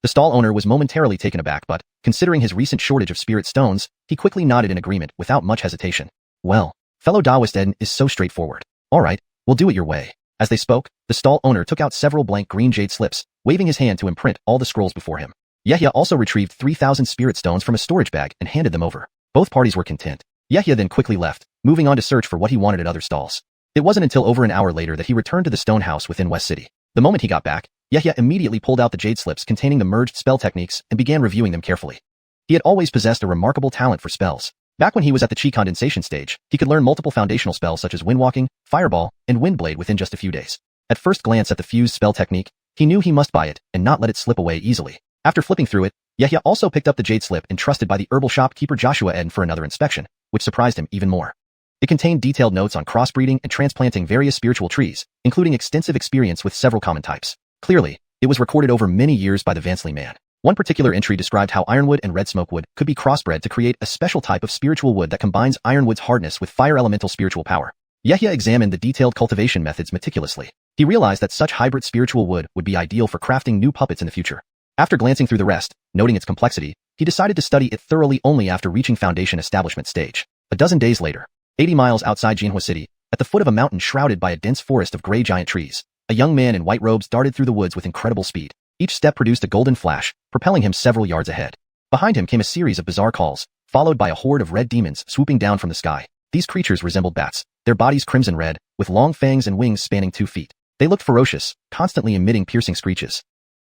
The stall owner was momentarily taken aback, but, considering his recent shortage of spirit stones, he quickly nodded in agreement without much hesitation. "Well, fellow Taoist Eden is so straightforward. All right, we'll do it your way." As they spoke, the stall owner took out several blank green jade slips, waving his hand to imprint all the scrolls before him. Yehia also retrieved 3,000 spirit stones from a storage bag and handed them over. Both parties were content. Yehia then quickly left, moving on to search for what he wanted at other stalls. It wasn't until over an hour later that he returned to the stone house within West City. The moment he got back, Yehia immediately pulled out the jade slips containing the merged spell techniques and began reviewing them carefully. He had always possessed a remarkable talent for spells. Back when he was at the chi condensation stage, he could learn multiple foundational spells such as Windwalking, Fireball, and Windblade within just a few days. At first glance at the fused spell technique, he knew he must buy it and not let it slip away easily. After flipping through it, Yehia also picked up the jade slip entrusted by the herbal shopkeeper Joshua Eden for another inspection, which surprised him even more. It contained detailed notes on crossbreeding and transplanting various spiritual trees, including extensive experience with several common types. Clearly, it was recorded over many years by the Vansley man. One particular entry described how ironwood and red smoke wood could be crossbred to create a special type of spiritual wood that combines ironwood's hardness with fire elemental spiritual power. Yehia examined the detailed cultivation methods meticulously. He realized that such hybrid spiritual wood would be ideal for crafting new puppets in the future. After glancing through the rest, noting its complexity, he decided to study it thoroughly only after reaching foundation establishment stage. A dozen days later, 80 miles outside Jinhua City, at the foot of a mountain shrouded by a dense forest of gray giant trees, a young man in white robes darted through the woods with incredible speed. Each step produced a golden flash, propelling him several yards ahead. Behind him came a series of bizarre calls, followed by a horde of red demons swooping down from the sky. These creatures resembled bats, their bodies crimson red, with long fangs and wings spanning 2 feet. They looked ferocious, constantly emitting piercing screeches.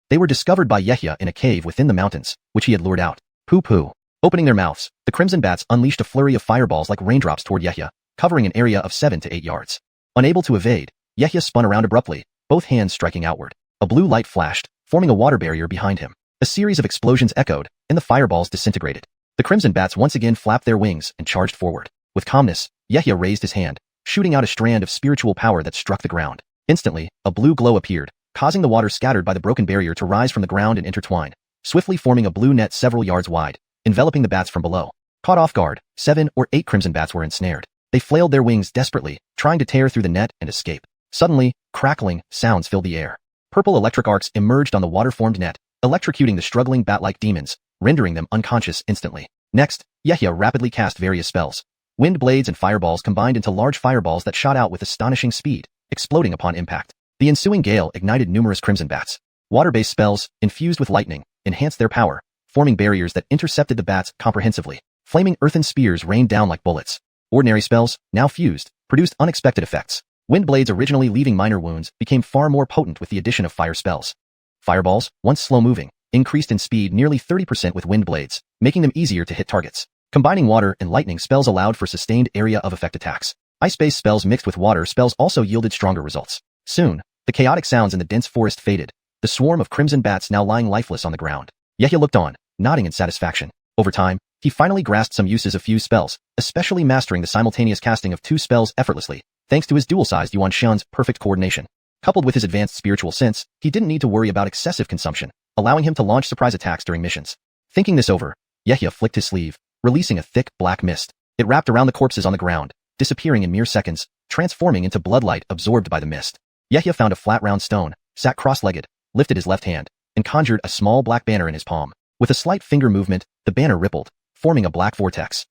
They were discovered by Yehia in a cave within the mountains, which he had lured out. Pooh-pooh. Opening their mouths, the crimson bats unleashed a flurry of fireballs like raindrops toward Yehia, covering an area of 7 to 8 yards. Unable to evade, Yehia spun around abruptly, both hands striking outward. A blue light flashed, forming a water barrier behind him. A series of explosions echoed, and the fireballs disintegrated. The crimson bats once again flapped their wings and charged forward. With calmness, Yehia raised his hand, shooting out a strand of spiritual power that struck the ground. Instantly, a blue glow appeared, causing the water scattered by the broken barrier to rise from the ground and intertwine, swiftly forming a blue net several yards wide, enveloping the bats from below. Caught off guard, 7 or 8 crimson bats were ensnared. They flailed their wings desperately, trying to tear through the net and escape. Suddenly, crackling sounds filled the air. Purple electric arcs emerged on the water-formed net, electrocuting the struggling bat-like demons, rendering them unconscious instantly. Next, Yehia rapidly cast various spells. Wind blades and fireballs combined into large fireballs that shot out with astonishing speed, exploding upon impact. The ensuing gale ignited numerous crimson bats. Water-based spells, infused with lightning, enhanced their power, forming barriers that intercepted the bats comprehensively. Flaming earthen spears rained down like bullets. Ordinary spells, now fused, produced unexpected effects. Wind blades originally leaving minor wounds became far more potent with the addition of fire spells. Fireballs, once slow-moving, increased in speed nearly 30% with wind blades, making them easier to hit targets. Combining water and lightning spells allowed for sustained area of effect attacks. Ice-based spells mixed with water spells also yielded stronger results. Soon, the chaotic sounds in the dense forest faded, the swarm of crimson bats now lying lifeless on the ground. Yehia looked on, nodding in satisfaction. Over time, he finally grasped some uses of fused spells, especially mastering the simultaneous casting of 2 spells effortlessly, thanks to his dual-sized xiuxian's perfect coordination. Coupled with his advanced spiritual sense, he didn't need to worry about excessive consumption, allowing him to launch surprise attacks during missions. Thinking this over, Yehia flicked his sleeve, releasing a thick, black mist. It wrapped around the corpses on the ground, disappearing in mere seconds, transforming into bloodlight absorbed by the mist. Yehia found a flat round stone, sat cross-legged, lifted his left hand, and conjured a small black banner in his palm. With a slight finger movement, the banner rippled, forming a black vortex.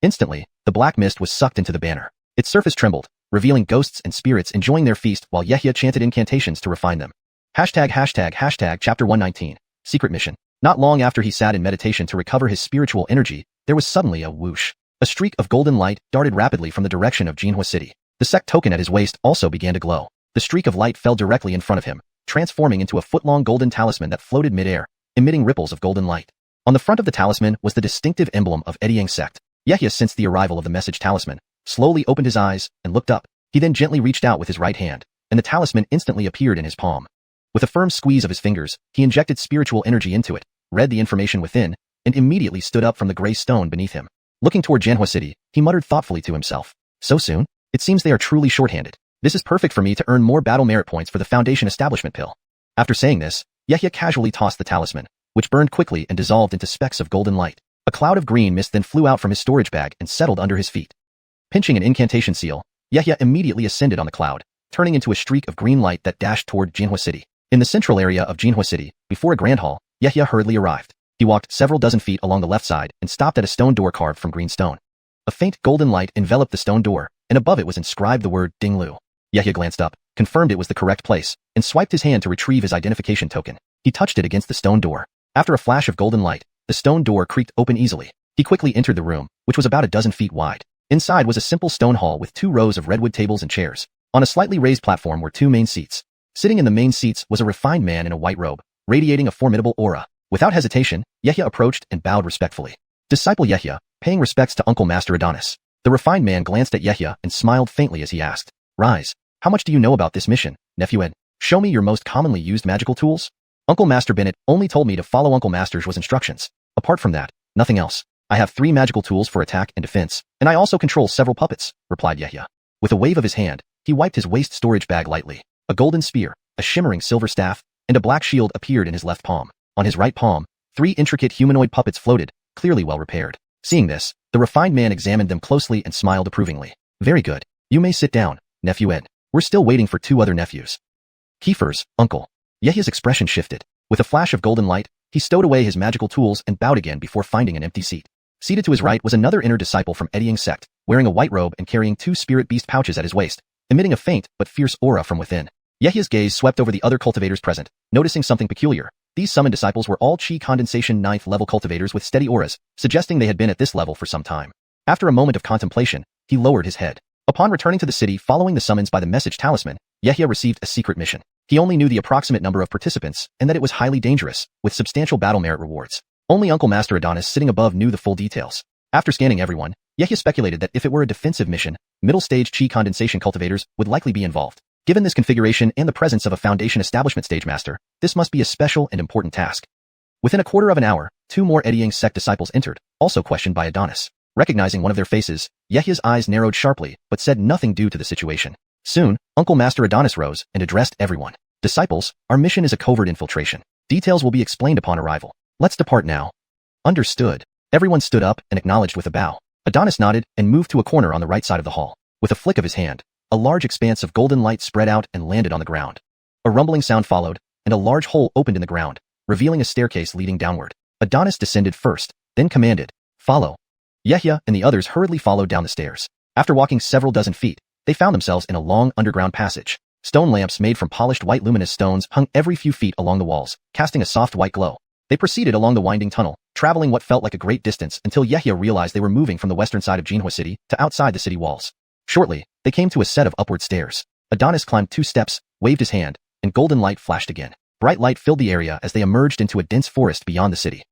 Instantly, the black mist was sucked into the banner. Its surface trembled, revealing ghosts and spirits enjoying their feast while Yehia chanted incantations to refine them. Chapter 119, Secret Mission. Not long after he sat in meditation to recover his spiritual energy, there was suddenly a whoosh. A streak of golden light darted rapidly from the direction of Jinhua City. The sect token at his waist also began to glow. The streak of light fell directly in front of him, transforming into a foot-long golden talisman that floated mid-air, emitting ripples of golden light. On the front of the talisman was the distinctive emblem of Edyang sect. Yehia sensed the arrival of the message talisman, slowly opened his eyes, and looked up. He then gently reached out with his right hand, and the talisman instantly appeared in his palm. With a firm squeeze of his fingers, he injected spiritual energy into it, read the information within, and immediately stood up from the gray stone beneath him. Looking toward Jinhua City, he muttered thoughtfully to himself. So soon? It seems they are truly short-handed. This is perfect for me to earn more battle merit points for the Foundation establishment pill. After saying this, Yehia casually tossed the talisman, which burned quickly and dissolved into specks of golden light. A cloud of green mist then flew out from his storage bag and settled under his feet. Pinching an incantation seal, Yehia immediately ascended on the cloud, turning into a streak of green light that dashed toward Jinhua City. In the central area of Jinhua City, before a grand hall, Yehia hurriedly arrived. He walked several dozen feet along the left side and stopped at a stone door carved from green stone. A faint golden light enveloped the stone door, and above it was inscribed the word Dinglu. Yehia glanced up, confirmed it was the correct place, and swiped his hand to retrieve his identification token. He touched it against the stone door. After a flash of golden light, the stone door creaked open easily. He quickly entered the room, which was about a dozen feet wide. Inside was a simple stone hall with 2 rows of redwood tables and chairs. On a slightly raised platform were 2 main seats. Sitting in the main seats was a refined man in a white robe, radiating a formidable aura. Without hesitation, Yehia approached and bowed respectfully. Disciple Yehia, paying respects to Uncle Master Adonis. The refined man glanced at Yehia and smiled faintly as he asked, Rise, how much do you know about this mission, nephew Ed? Show me your most commonly used magical tools? Uncle Master Bennett only told me to follow Uncle Master's instructions. Apart from that, nothing else. I have 3 magical tools for attack and defense, and I also control several puppets, replied Yehia. With a wave of his hand, he wiped his waist storage bag lightly. A golden spear, a shimmering silver staff, and a black shield appeared in his left palm. On his right palm, 3 intricate humanoid puppets floated, clearly well repaired. Seeing this, the refined man examined them closely and smiled approvingly. Very good. You may sit down, nephew Ed. We're still waiting for 2 other nephews. Kiefer's, uncle. Yehia's expression shifted. With a flash of golden light, he stowed away his magical tools and bowed again before finding an empty seat. Seated to his right was another inner disciple from Edyang sect, wearing a white robe and carrying 2 spirit beast pouches at his waist, emitting a faint but fierce aura from within. Yehia's gaze swept over the other cultivators present, noticing something peculiar. These summoned disciples were all Qi condensation 9th level cultivators with steady auras, suggesting they had been at this level for some time. After a moment of contemplation, he lowered his head. Upon returning to the city following the summons by the message talisman, Yehia received a secret mission. He only knew the approximate number of participants and that it was highly dangerous, with substantial battle merit rewards. Only Uncle Master Adonis sitting above knew the full details. After scanning everyone, Yehia speculated that if it were a defensive mission, middle-stage Qi condensation cultivators would likely be involved. Given this configuration and the presence of a Foundation establishment stage master, this must be a special and important task. Within a quarter of an hour, 2 more Edyang sect disciples entered, also questioned by Adonis. Recognizing one of their faces, Yehia's eyes narrowed sharply, but said nothing due to the situation. Soon, Uncle Master Adonis rose and addressed everyone. Disciples, our mission is a covert infiltration. Details will be explained upon arrival. Let's depart now. Understood. Everyone stood up and acknowledged with a bow. Adonis nodded and moved to a corner on the right side of the hall. With a flick of his hand, a large expanse of golden light spread out and landed on the ground. A rumbling sound followed, and a large hole opened in the ground, revealing a staircase leading downward. Adonis descended first, then commanded, "Follow." Yehia and the others hurriedly followed down the stairs. After walking several dozen feet, they found themselves in a long underground passage. Stone lamps made from polished white luminous stones hung every few feet along the walls, casting a soft white glow. They proceeded along the winding tunnel, traveling what felt like a great distance until Yehia realized they were moving from the western side of Jinhua City to outside the city walls. Shortly, they came to a set of upward stairs. Adonis climbed 2 steps, waved his hand, and golden light flashed again. Bright light filled the area as they emerged into a dense forest beyond the city.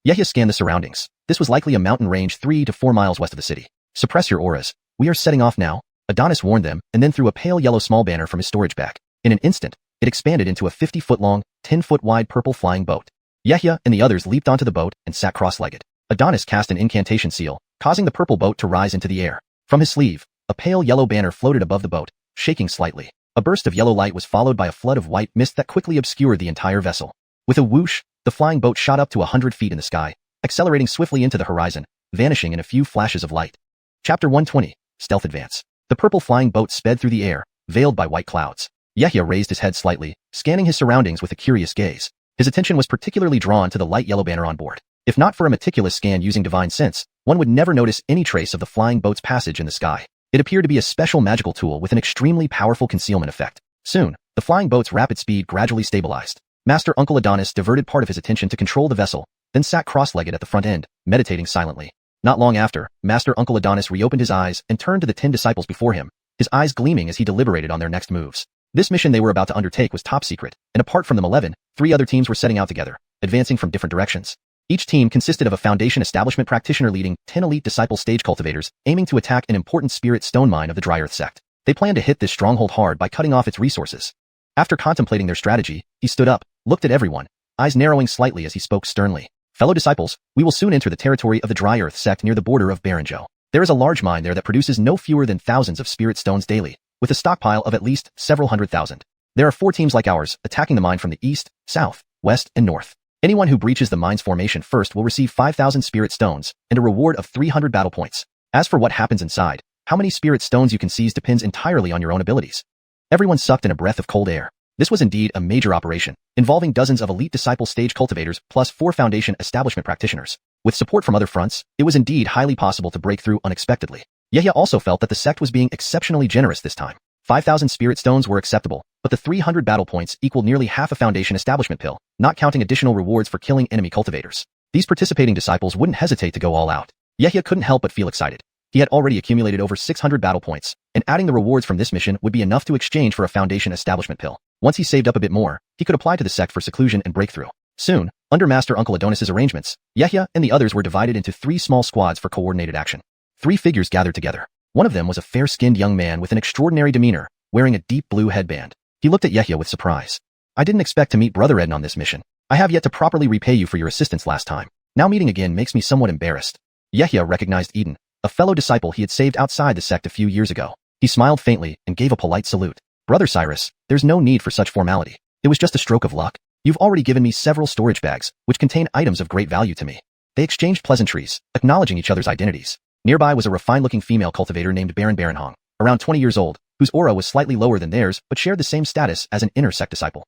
Yehia scanned the surroundings. This was likely a mountain range 3 to 4 miles west of the city. "Suppress your auras. We are setting off now," Adonis warned them, and then threw a pale yellow small banner from his storage bag. In an instant, it expanded into a 50-foot-long, 10-foot-wide purple flying boat. Yehia and the others leaped onto the boat and sat cross-legged. Adonis cast an incantation seal, causing the purple boat to rise into the air. From his sleeve, a pale yellow banner floated above the boat, shaking slightly. A burst of yellow light was followed by a flood of white mist that quickly obscured the entire vessel. With a whoosh, the flying boat shot up to 100 feet in the sky, accelerating swiftly into the horizon, vanishing in a few flashes of light. Chapter 120, Stealth Advance. The purple flying boat sped through the air, veiled by white clouds. Yehia raised his head slightly, scanning his surroundings with a curious gaze. His attention was particularly drawn to the light yellow banner on board. If not for a meticulous scan using divine sense, one would never notice any trace of the flying boat's passage in the sky. It appeared to be a special magical tool with an extremely powerful concealment effect. Soon, the flying boat's rapid speed gradually stabilized. Master Uncle Adonis diverted part of his attention to control the vessel, then sat cross-legged at the front end, meditating silently. Not long after, Master Uncle Adonis reopened his eyes and turned to the 10 disciples before him, his eyes gleaming as he deliberated on their next moves. This mission they were about to undertake was top secret, and apart from them 11, 3 other teams were setting out together, advancing from different directions. Each team consisted of a Foundation Establishment practitioner leading 10 elite disciple stage cultivators, aiming to attack an important spirit stone mine of the Dry Earth sect. They planned to hit this stronghold hard by cutting off its resources. After contemplating their strategy, he stood up, looked at everyone, eyes narrowing slightly as he spoke sternly. "Fellow disciples, we will soon enter the territory of the Dry Earth sect near the border of Baranzhou. There is a large mine there that produces no fewer than thousands of spirit stones daily, with a stockpile of at least several 100,000. There are 4 teams like ours, attacking the mine from the east, south, west, and north. Anyone who breaches the mine's formation first will receive 5,000 spirit stones and a reward of 300 battle points. As for what happens inside, how many spirit stones you can seize depends entirely on your own abilities." Everyone sucked in a breath of cold air. This was indeed a major operation, involving dozens of elite disciple stage cultivators plus 4 Foundation Establishment practitioners. With support from other fronts, it was indeed highly possible to break through unexpectedly. Yehia also felt that the sect was being exceptionally generous this time. 5,000 spirit stones were acceptable, but the 300 battle points equaled nearly half a Foundation Establishment pill, not counting additional rewards for killing enemy cultivators. These participating disciples wouldn't hesitate to go all out. Yehia couldn't help but feel excited. He had already accumulated over 600 battle points, and adding the rewards from this mission would be enough to exchange for a Foundation Establishment pill. Once he saved up a bit more, he could apply to the sect for seclusion and breakthrough. Soon, under Master Uncle Adonis's arrangements, Yehia and the others were divided into 3 small squads for coordinated action. 3 figures gathered together. One of them was a fair-skinned young man with an extraordinary demeanor, wearing a deep blue headband. He looked at Yehia with surprise. "I didn't expect to meet Brother Eden on this mission. I have yet to properly repay you for your assistance last time. Now meeting again makes me somewhat embarrassed." Yehia recognized Eden, a fellow disciple he had saved outside the sect a few years ago. He smiled faintly and gave a polite salute. "Brother Cyrus, there's no need for such formality. It was just a stroke of luck. You've already given me several storage bags, which contain items of great value to me." They exchanged pleasantries, acknowledging each other's identities. Nearby was a refined-looking female cultivator named Baron Hong, around 20 years old, whose aura was slightly lower than theirs but shared the same status as an inner sect disciple.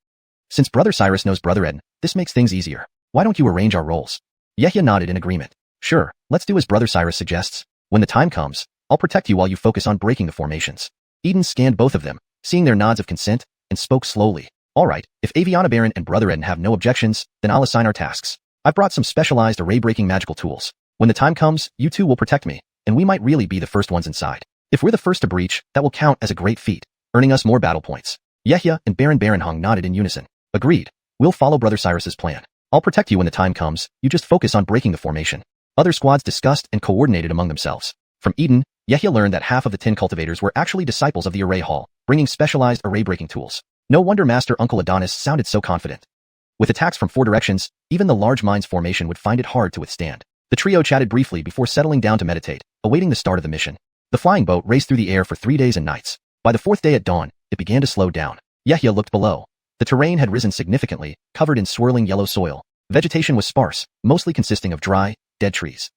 "Since Brother Cyrus knows Brother Eden, this makes things easier. Why don't you arrange our roles?" Yehia nodded in agreement. "Sure, let's do as Brother Cyrus suggests. When the time comes, I'll protect you while you focus on breaking the formations." Eden scanned both of them, seeing their nods of consent, and spoke slowly. "All right, if Aviana Baron and Brother Eden have no objections, then I'll assign our tasks. I've brought some specialized array-breaking magical tools. When the time comes, you two will protect me, and we might really be the first ones inside. If we're the first to breach, that will count as a great feat, earning us more battle points." Yehia and Baron Hong nodded in unison. "Agreed. We'll follow Brother Cyrus's plan. I'll protect you when the time comes, you just focus on breaking the formation." Other squads discussed and coordinated among themselves. From Eden, Yehia learned that half of the 10 cultivators were actually disciples of the array hall, bringing specialized array-breaking tools. No wonder Master Uncle Adonis sounded so confident. With attacks from 4 directions, even the large mine's formation would find it hard to withstand. The trio chatted briefly before settling down to meditate, awaiting the start of the mission. The flying boat raced through the air for 3 days and nights. By the 4th day at dawn, it began to slow down. Yehia looked below. The terrain had risen significantly, covered in swirling yellow soil. Vegetation was sparse, mostly consisting of dry, dead trees.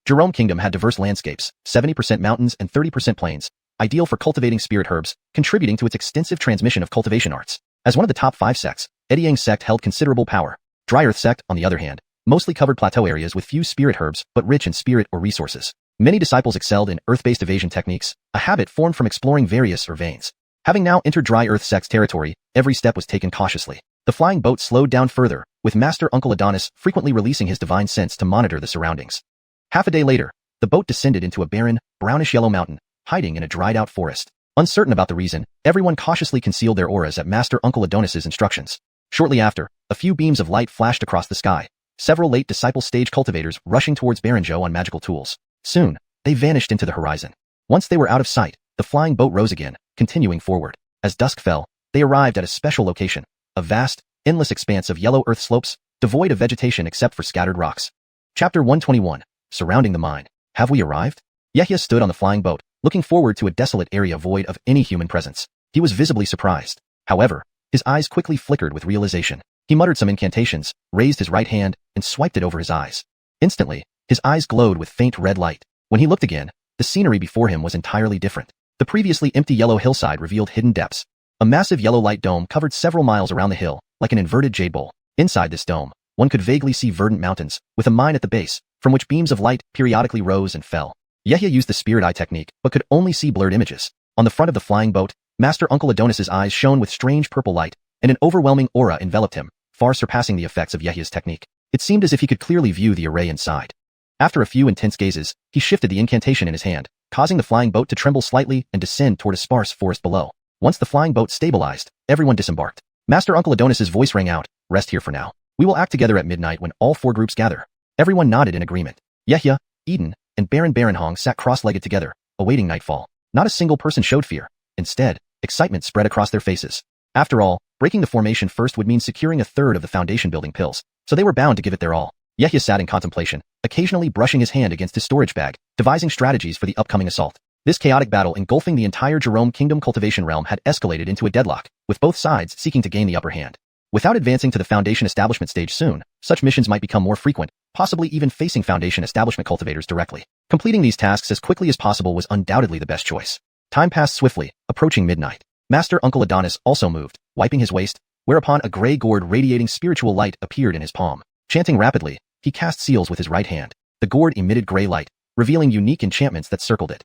Jerome Kingdom had diverse landscapes, 70% mountains and 30% plains, ideal for cultivating spirit herbs, contributing to its extensive transmission of cultivation arts. As one of the top 5 sects, Eddying sect held considerable power. Dry Earth sect, on the other hand, mostly covered plateau areas with few spirit herbs but rich in spirit or resources. Many disciples excelled in earth-based evasion techniques, a habit formed from exploring various veins. Having now entered Dry Earth sect's territory, every step was taken cautiously. The flying boat slowed down further, with Master Uncle Adonis frequently releasing his divine sense to monitor the surroundings. Half a day later, the boat descended into a barren, brownish-yellow mountain, hiding in a dried-out forest. Uncertain about the reason, everyone cautiously concealed their auras at Master Uncle Adonis's instructions. Shortly after, a few beams of light flashed across the sky, several late disciple stage cultivators rushing towards Baranjo on magical tools. Soon, they vanished into the horizon. Once they were out of sight, the flying boat rose again, continuing forward. As dusk fell, they arrived at a special location, a vast, endless expanse of yellow earth slopes, devoid of vegetation except for scattered rocks. Chapter 121. Surrounding the mine. Have we arrived? Yehia stood on the flying boat, looking forward to a desolate area void of any human presence. He was visibly surprised. However, his eyes quickly flickered with realization. He muttered some incantations, raised his right hand, and swiped it over his eyes. Instantly, his eyes glowed with faint red light. When he looked again, the scenery before him was entirely different. The previously empty yellow hillside revealed hidden depths. A massive yellow light dome covered several miles around the hill, like an inverted jade bowl. Inside this dome, one could vaguely see verdant mountains, with a mine at the base, from which beams of light periodically rose and fell. Yehia used the spirit eye technique, but could only see blurred images. On the front of the flying boat, Master Uncle Adonis's eyes shone with strange purple light, and an overwhelming aura enveloped him, far surpassing the effects of Yehia's technique. It seemed as if he could clearly view the array inside. After a few intense gazes, he shifted the incantation in his hand, causing the flying boat to tremble slightly and descend toward a sparse forest below. Once the flying boat stabilized, everyone disembarked. Master Uncle Adonis's voice rang out, "Rest here for now. We will act together at midnight when all four groups gather." Everyone nodded in agreement. Yehia, Eden, and Baron Baranhong sat cross-legged together, awaiting nightfall. Not a single person showed fear. Instead, excitement spread across their faces. After all, breaking the formation first would mean securing a third of the foundation building pills, so they were bound to give it their all. Yehia sat in contemplation, occasionally brushing his hand against his storage bag, devising strategies for the upcoming assault. This chaotic battle engulfing the entire Jerome Kingdom cultivation realm had escalated into a deadlock, with both sides seeking to gain the upper hand. Without advancing to the foundation establishment stage soon, such missions might become more frequent, possibly even facing foundation establishment cultivators directly. Completing these tasks as quickly as possible was undoubtedly the best choice. Time passed swiftly, approaching midnight. Master Uncle Adonis also moved, wiping his waist, whereupon a gray gourd radiating spiritual light appeared in his palm. Chanting rapidly, he cast seals with his right hand. The gourd emitted gray light, revealing unique enchantments that circled it.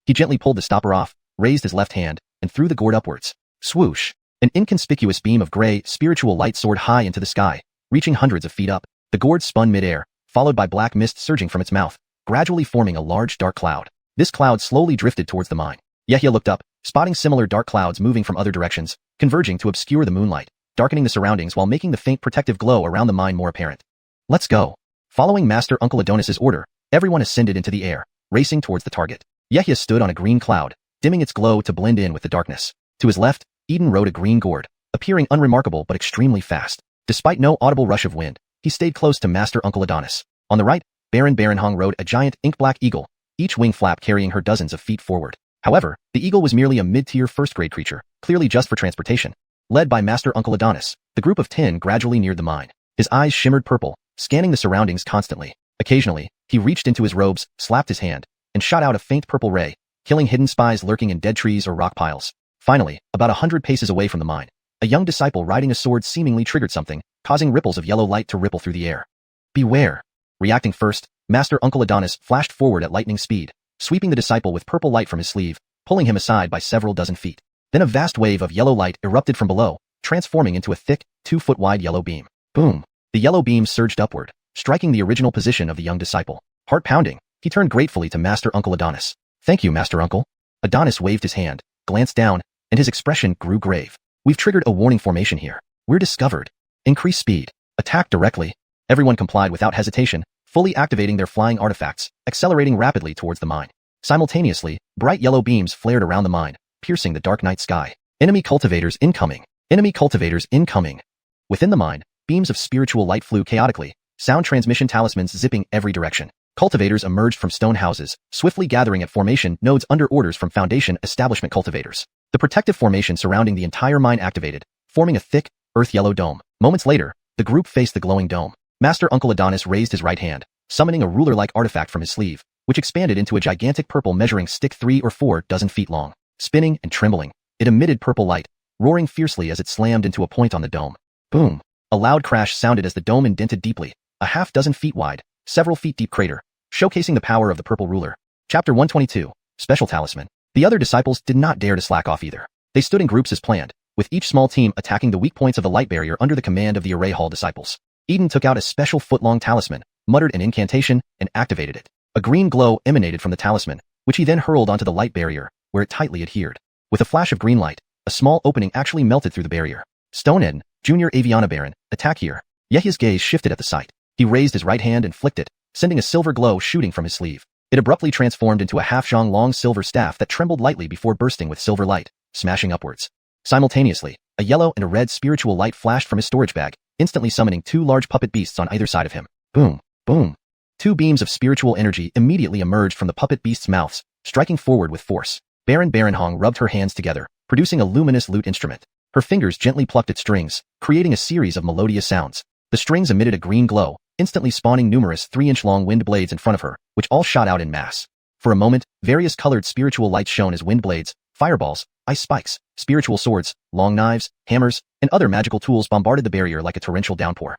He gently pulled the stopper off, raised his left hand, and threw the gourd upwards. Swoosh! An inconspicuous beam of gray, spiritual light soared high into the sky, reaching hundreds of feet up. The gourd spun mid-air, followed by black mist surging from its mouth, gradually forming a large dark cloud. This cloud slowly drifted towards the mine. Yehia looked up, spotting similar dark clouds moving from other directions, converging to obscure the moonlight, darkening the surroundings while making the faint protective glow around the mine more apparent. Let's go. Following Master Uncle Adonis's order, everyone ascended into the air, racing towards the target. Yehia stood on a green cloud, dimming its glow to blend in with the darkness. To his left, Eden rode a green gourd, appearing unremarkable but extremely fast. Despite no audible rush of wind, he stayed close to Master Uncle Adonis. On the right, Baron Baranhong rode a giant ink-black eagle, each wing flap carrying her dozens of feet forward. However, the eagle was merely a mid-tier first-grade creature, clearly just for transportation. Led by Master Uncle Adonis, the group of 10 gradually neared the mine. His eyes shimmered purple, scanning the surroundings constantly. Occasionally, he reached into his robes, slapped his hand, and shot out a faint purple ray, killing hidden spies lurking in dead trees or rock piles. Finally, about 100 paces away from the mine, a young disciple riding a sword seemingly triggered something, causing ripples of yellow light to ripple through the air. Beware! Reacting first, Master Uncle Adonis flashed forward at lightning speed, sweeping the disciple with purple light from his sleeve, pulling him aside by several dozen feet. Then a vast wave of yellow light erupted from below, transforming into a thick, 2-foot-wide yellow beam. Boom! The yellow beam surged upward, striking the original position of the young disciple. Heart pounding, he turned gratefully to Master Uncle Adonis. Thank you, Master Uncle. Adonis waved his hand, glanced down, and his expression grew grave. We've triggered a warning formation here. We're discovered. Increase speed. Attack directly. Everyone complied without hesitation, fully activating their flying artifacts, accelerating rapidly towards the mine. Simultaneously, bright yellow beams flared around the mine, piercing the dark night sky. Enemy cultivators incoming. Enemy cultivators incoming. Within the mine, beams of spiritual light flew chaotically, sound transmission talismans zipping every direction. Cultivators emerged from stone houses, swiftly gathering at formation nodes under orders from Foundation establishment cultivators. The protective formation surrounding the entire mine activated, forming a thick, earth-yellow dome. Moments later, the group faced the glowing dome. Master Uncle Adonis raised his right hand, summoning a ruler-like artifact from his sleeve, which expanded into a gigantic purple measuring stick 3 or 4 dozen feet long. Spinning and trembling, it emitted purple light, roaring fiercely as it slammed into a point on the dome. Boom. A loud crash sounded as the dome indented deeply, a half-dozen feet wide, several feet deep crater, showcasing the power of the purple ruler. Chapter 122, Special Talisman. The other disciples did not dare to slack off either. They stood in groups as planned, with each small team attacking the weak points of the light barrier under the command of the Array Hall disciples. Eden took out a special foot-long talisman, muttered an incantation, and activated it. A green glow emanated from the talisman, which he then hurled onto the light barrier, where it tightly adhered. With a flash of green light, a small opening actually melted through the barrier. Stone Eden, Junior Aviana Baron, attack here. Yehya's gaze shifted at the sight. He raised his right hand and flicked it, sending a silver glow shooting from his sleeve. It abruptly transformed into a half-zhang long silver staff that trembled lightly before bursting with silver light, smashing upwards. Simultaneously, a yellow and a red spiritual light flashed from his storage bag, instantly summoning two large puppet beasts on either side of him. Boom, boom. Two beams of spiritual energy immediately emerged from the puppet beasts' mouths, striking forward with force. Baron Hong rubbed her hands together, producing a luminous lute instrument. Her fingers gently plucked at strings, creating a series of melodious sounds. The strings emitted a green glow, instantly spawning numerous 3-inch-long wind blades in front of her, which all shot out in mass. For a moment, various colored spiritual lights shone as wind blades, fireballs, ice spikes, spiritual swords, long knives, hammers, and other magical tools bombarded the barrier like a torrential downpour.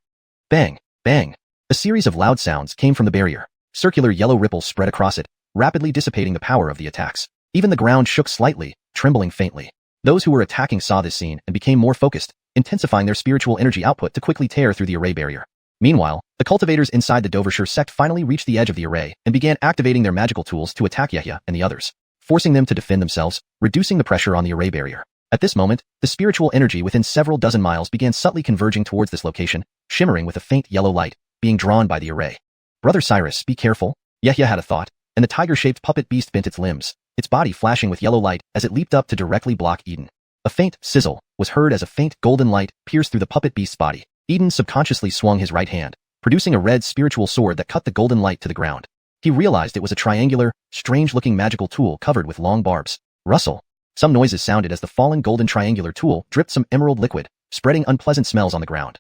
Bang! Bang! A series of loud sounds came from the barrier. Circular yellow ripples spread across it, rapidly dissipating the power of the attacks. Even the ground shook slightly, trembling faintly. Those who were attacking saw this scene and became more focused, intensifying their spiritual energy output to quickly tear through the array barrier. Meanwhile, the cultivators inside the Dovershire sect finally reached the edge of the array and began activating their magical tools to attack Yehya and the others, forcing them to defend themselves, reducing the pressure on the array barrier. At this moment, the spiritual energy within several dozen miles began subtly converging towards this location, shimmering with a faint yellow light, being drawn by the array. Brother Cyrus, be careful, Yehya had a thought, and the tiger-shaped puppet beast bent its limbs, its body flashing with yellow light as it leaped up to directly block Eden. A faint sizzle was heard as a faint golden light pierced through the puppet beast's body. Eden subconsciously swung his right hand, producing a red spiritual sword that cut the golden light to the ground. He realized it was a triangular, strange-looking magical tool covered with long barbs. Rustle. Some noises sounded as the fallen golden triangular tool dripped some emerald liquid, spreading unpleasant smells on the ground.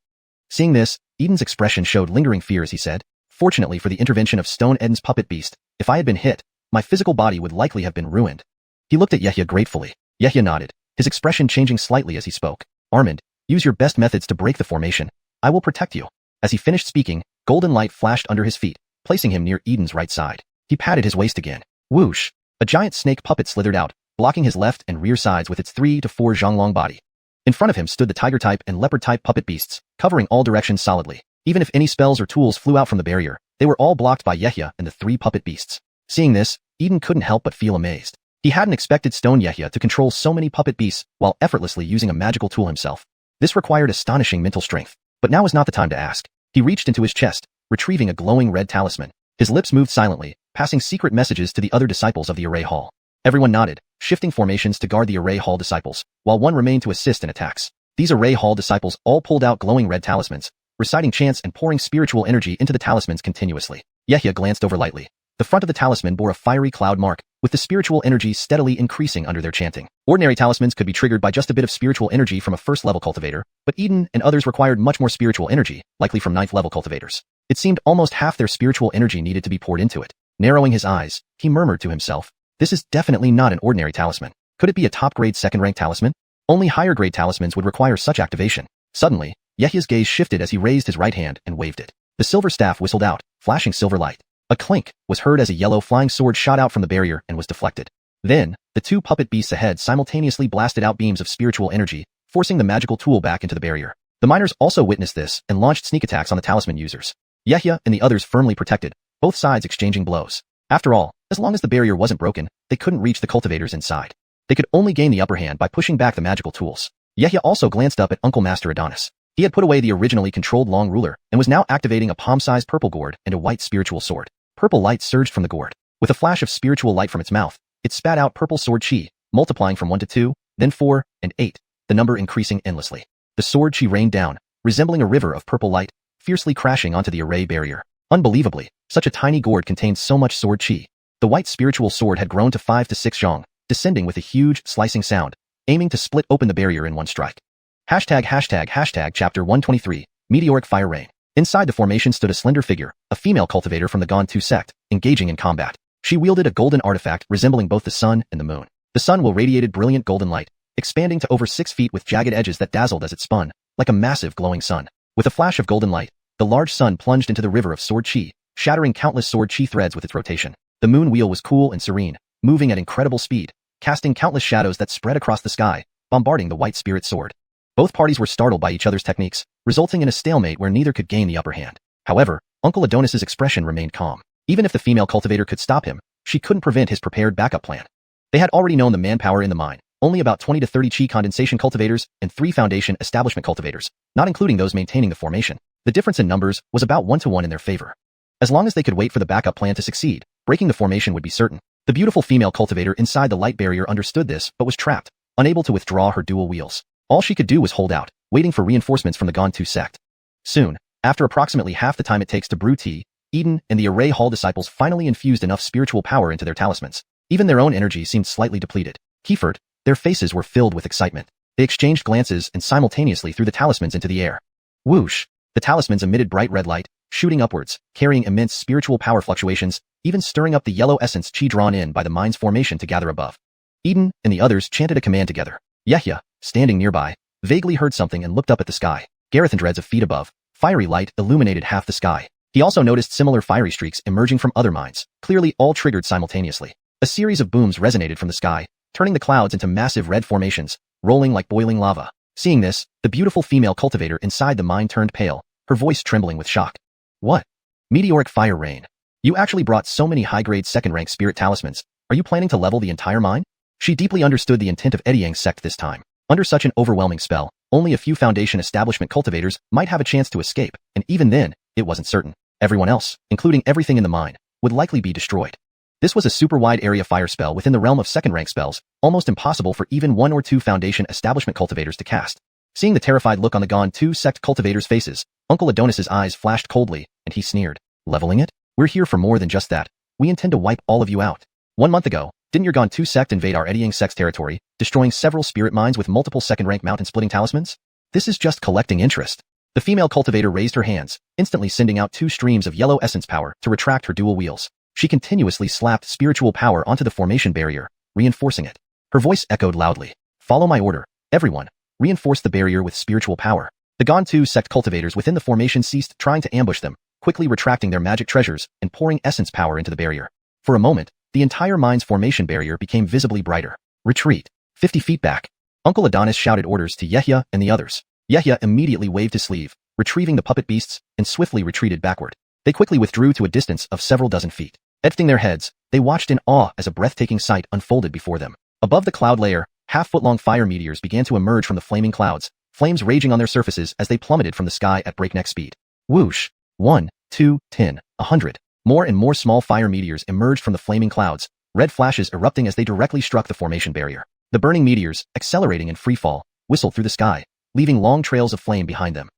Seeing this, Eden's expression showed lingering fear as he said, "Fortunately for the intervention of Stone Eden's puppet beast, if I had been hit, my physical body would likely have been ruined." He looked at Yehya gratefully. Yehya nodded, his expression changing slightly as he spoke. "Armand, use your best methods to break the formation. I will protect you." As he finished speaking, golden light flashed under his feet, placing him near Eden's right side. He patted his waist again. Whoosh! A giant snake puppet slithered out, blocking his left and rear sides with its 3 to 4 zhang-long body. In front of him stood the tiger-type and leopard-type puppet beasts, covering all directions solidly. Even if any spells or tools flew out from the barrier, they were all blocked by Yehya and the 3 puppet beasts. Seeing this, Eden couldn't help but feel amazed. He hadn't expected Stone Yehya to control so many puppet beasts while effortlessly using a magical tool himself. This required astonishing mental strength. But now was not the time to ask. He reached into his chest, retrieving a glowing red talisman. His lips moved silently, passing secret messages to the other disciples of the Array Hall. Everyone nodded, shifting formations to guard the Array Hall disciples, while one remained to assist in attacks. These Array Hall disciples all pulled out glowing red talismans, reciting chants and pouring spiritual energy into the talismans continuously. Yehya glanced over lightly. The front of the talisman bore a fiery cloud mark, with the spiritual energy steadily increasing under their chanting. Ordinary talismans could be triggered by just a bit of spiritual energy from a first-level cultivator, but Eden and others required much more spiritual energy, likely from 9th-level cultivators. It seemed almost half their spiritual energy needed to be poured into it. Narrowing his eyes, he murmured to himself, "This is definitely not an ordinary talisman. Could it be a top-grade second-rank talisman? Only higher-grade talismans would require such activation." Suddenly, Yehya's gaze shifted as he raised his right hand and waved it. The silver staff whistled out, flashing silver light. A clink was heard as a yellow flying sword shot out from the barrier and was deflected. Then, the 2 puppet beasts ahead simultaneously blasted out beams of spiritual energy, forcing the magical tool back into the barrier. The miners also witnessed this and launched sneak attacks on the talisman users. Yehya and the others firmly protected, both sides exchanging blows. After all, as long as the barrier wasn't broken, they couldn't reach the cultivators inside. They could only gain the upper hand by pushing back the magical tools. Yehya also glanced up at Uncle Master Adonis. He had put away the originally controlled long ruler and was now activating a palm-sized purple gourd and a white spiritual sword. Purple light surged from the gourd. With a flash of spiritual light from its mouth, it spat out purple sword chi, multiplying from 1 to 2, then 4, and 8, the number increasing endlessly. The sword chi rained down, resembling a river of purple light, fiercely crashing onto the array barrier. Unbelievably, such a tiny gourd contained so much sword chi. The white spiritual sword had grown to 5 to 6 zhang, descending with a huge, slicing sound, aiming to split open the barrier in one strike. Hashtag Chapter 123, Meteoric Fire Rain. Inside the formation stood a slender figure, a female cultivator from the Gone-Tu sect, engaging in combat. She wielded a golden artifact resembling both the sun and the moon. The sun radiated brilliant golden light, expanding to over 6 feet with jagged edges that dazzled as it spun, like a massive glowing sun. With a flash of golden light, the large sun plunged into the river of sword chi, shattering countless sword chi threads with its rotation. The moon wheel was cool and serene, moving at incredible speed, casting countless shadows that spread across the sky, bombarding the white spirit sword. Both parties were startled by each other's techniques, resulting in a stalemate where neither could gain the upper hand. However, Uncle Adonis's expression remained calm. Even if the female cultivator could stop him, she couldn't prevent his prepared backup plan. They had already known the manpower in the mine, only about 20 to 30 chi condensation cultivators and 3 foundation establishment cultivators, not including those maintaining the formation. The difference in numbers was about 1-to-1 in their favor. As long as they could wait for the backup plan to succeed, breaking the formation would be certain. The beautiful female cultivator inside the light barrier understood this but was trapped, unable to withdraw her dual wheels. All she could do was hold out, waiting for reinforcements from the Gantu sect. Soon, after approximately half the time it takes to brew tea, Eden and the Array Hall disciples finally infused enough spiritual power into their talismans. Even their own energy seemed slightly depleted. Kiefert, their faces were filled with excitement. They exchanged glances and simultaneously threw the talismans into the air. Whoosh! The talismans emitted bright red light, shooting upwards, carrying immense spiritual power fluctuations, even stirring up the yellow essence chi drawn in by the mine's formation to gather above. Eden and the others chanted a command together. Yehya, standing nearby, vaguely heard something and looked up at the sky. Gareth and Dreads a feet above, fiery light illuminated half the sky. He also noticed similar fiery streaks emerging from other mines, clearly all triggered simultaneously. A series of booms resonated from the sky, turning the clouds into massive red formations, rolling like boiling lava. Seeing this, the beautiful female cultivator inside the mine turned pale, her voice trembling with shock. What? Meteoric fire rain. You actually brought so many high-grade second-rank spirit talismans. Are you planning to level the entire mine? She deeply understood the intent of Eddie Yang's sect this time. Under such an overwhelming spell, only a few foundation establishment cultivators might have a chance to escape, and even then, it wasn't certain. Everyone else, including everything in the mine, would likely be destroyed. This was a super-wide area fire spell within the realm of second-rank spells, almost impossible for even 1 or 2 foundation establishment cultivators to cast. Seeing the terrified look on the Gantu sect cultivators' faces, Uncle Adonis's eyes flashed coldly, and he sneered. Leveling it? We're here for more than just that. We intend to wipe all of you out. 1 month ago, didn't your Gantu sect invade our Eddie Yang sect's territory, destroying several spirit mines with multiple second-rank mountain-splitting talismans? This is just collecting interest. The female cultivator raised her hands, instantly sending out 2 streams of yellow essence power to retract her dual wheels. She continuously slapped spiritual power onto the formation barrier, reinforcing it. Her voice echoed loudly. Follow my order, everyone. Reinforce the barrier with spiritual power. The Gantu sect cultivators within the formation ceased trying to ambush them, quickly retracting their magic treasures and pouring essence power into the barrier. For a moment, the entire mine's formation barrier became visibly brighter. Retreat. 50 feet back. Uncle Adonis shouted orders to Yehya and the others. Yehya immediately waved his sleeve, retrieving the puppet beasts, and swiftly retreated backward. They quickly withdrew to a distance of several dozen feet. Lifting their heads, they watched in awe as a breathtaking sight unfolded before them. Above the cloud layer, half-foot-long fire meteors began to emerge from the flaming clouds, flames raging on their surfaces as they plummeted from the sky at breakneck speed. Whoosh! 1, 2, 10, 100. More and more small fire meteors emerged from the flaming clouds, red flashes erupting as they directly struck the formation barrier. The burning meteors, accelerating in freefall, whistled through the sky, leaving long trails of flame behind them.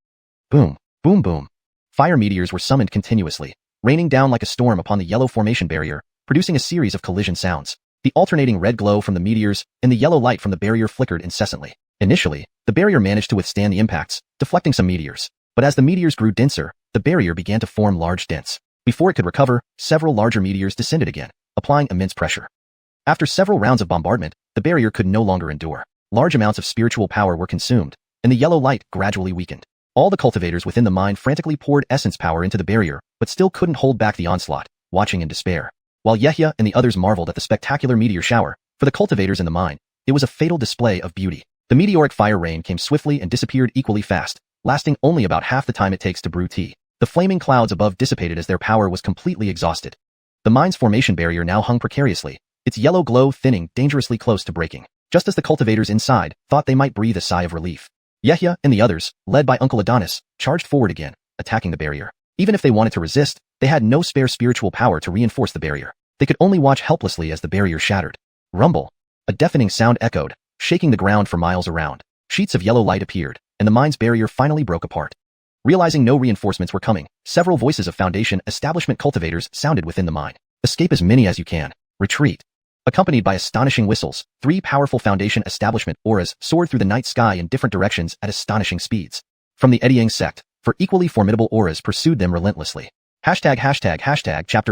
Boom! Boom boom! Fire meteors were summoned continuously, raining down like a storm upon the yellow formation barrier, producing a series of collision sounds. The alternating red glow from the meteors and the yellow light from the barrier flickered incessantly. Initially, the barrier managed to withstand the impacts, deflecting some meteors. But as the meteors grew denser, the barrier began to form large dents. Before it could recover, several larger meteors descended again, applying immense pressure. After several rounds of bombardment, the barrier could no longer endure. Large amounts of spiritual power were consumed, and the yellow light gradually weakened. All the cultivators within the mine frantically poured essence power into the barrier, but still couldn't hold back the onslaught, watching in despair. While Yehya and the others marveled at the spectacular meteor shower, for the cultivators in the mine, it was a fatal display of beauty. The meteoric fire rain came swiftly and disappeared equally fast, lasting only about half the time it takes to brew tea. The flaming clouds above dissipated as their power was completely exhausted. The mine's formation barrier now hung precariously, its yellow glow thinning dangerously close to breaking. Just as the cultivators inside thought they might breathe a sigh of relief, Yehya and the others, led by Uncle Adonis, charged forward again, attacking the barrier. Even if they wanted to resist, they had no spare spiritual power to reinforce the barrier. They could only watch helplessly as the barrier shattered. Rumble. A deafening sound echoed, shaking the ground for miles around. Sheets of yellow light appeared, and the mine's barrier finally broke apart. Realizing no reinforcements were coming, several voices of Foundation establishment cultivators sounded within the mine. Escape as many as you can. Retreat. Accompanied by astonishing whistles, 3 powerful Foundation establishment auras soared through the night sky in different directions at astonishing speeds. From the Eddie Yang sect, 4 equally formidable auras pursued them relentlessly. Chapter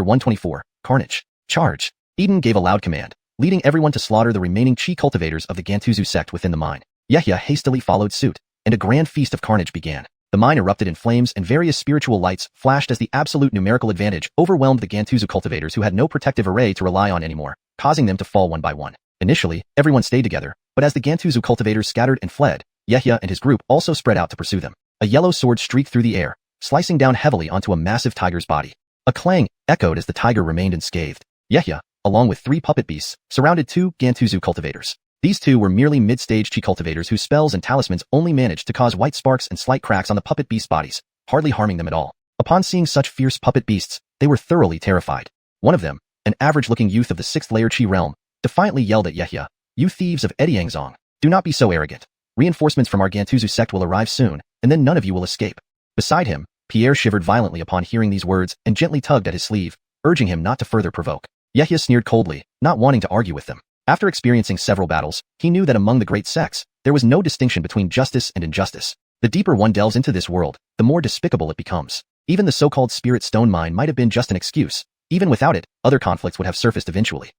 124, Carnage. Charge. Eden gave a loud command, leading everyone to slaughter the remaining Chi cultivators of the Gantuzu sect within the mine. Yehya hastily followed suit, and a grand feast of carnage began. The mine erupted in flames and various spiritual lights flashed as the absolute numerical advantage overwhelmed the Gantuzu cultivators who had no protective array to rely on anymore, causing them to fall one by one. Initially, everyone stayed together, but as the Gantuzu cultivators scattered and fled, Yehia and his group also spread out to pursue them. A yellow sword streaked through the air, slicing down heavily onto a massive tiger's body. A clang echoed as the tiger remained unscathed. Yehia, along with 3 puppet beasts, surrounded 2 Gantuzu cultivators. These 2 were merely mid-stage chi cultivators whose spells and talismans only managed to cause white sparks and slight cracks on the puppet beast bodies, hardly harming them at all. Upon seeing such fierce puppet beasts, they were thoroughly terrified. One of them, an average-looking youth of the 6th layer chi realm, defiantly yelled at Yehia, "You thieves of Ediangzong, do not be so arrogant. Reinforcements from our Gantuzu sect will arrive soon, and then none of you will escape." Beside him, Pierre shivered violently upon hearing these words and gently tugged at his sleeve, urging him not to further provoke. Yehia sneered coldly, not wanting to argue with them. After experiencing several battles, he knew that among the great sects, there was no distinction between justice and injustice. The deeper one delves into this world, the more despicable it becomes. Even the so-called spirit stone mine might have been just an excuse. Even without it, other conflicts would have surfaced eventually.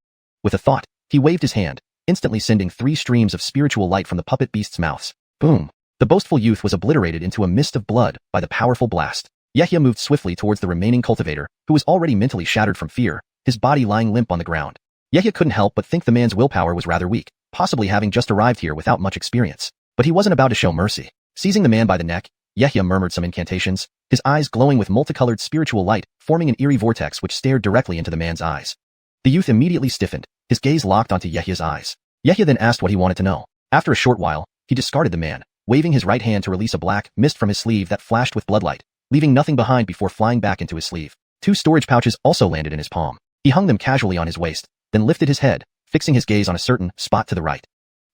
With a thought, he waved his hand, instantly sending 3 streams of spiritual light from the puppet beasts' mouths. Boom! The boastful youth was obliterated into a mist of blood by the powerful blast. Yehia moved swiftly towards the remaining cultivator, who was already mentally shattered from fear, his body lying limp on the ground. Yehia couldn't help but think the man's willpower was rather weak, possibly having just arrived here without much experience. But he wasn't about to show mercy. Seizing the man by the neck, Yehia murmured some incantations, his eyes glowing with multicolored spiritual light, forming an eerie vortex which stared directly into the man's eyes. The youth immediately stiffened, his gaze locked onto Yehia's eyes. Yehia then asked what he wanted to know. After a short while, he discarded the man, waving his right hand to release a black mist from his sleeve that flashed with bloodlight, leaving nothing behind before flying back into his sleeve. 2 storage pouches also landed in his palm. He hung them casually on his waist, then lifted his head, fixing his gaze on a certain spot to the right.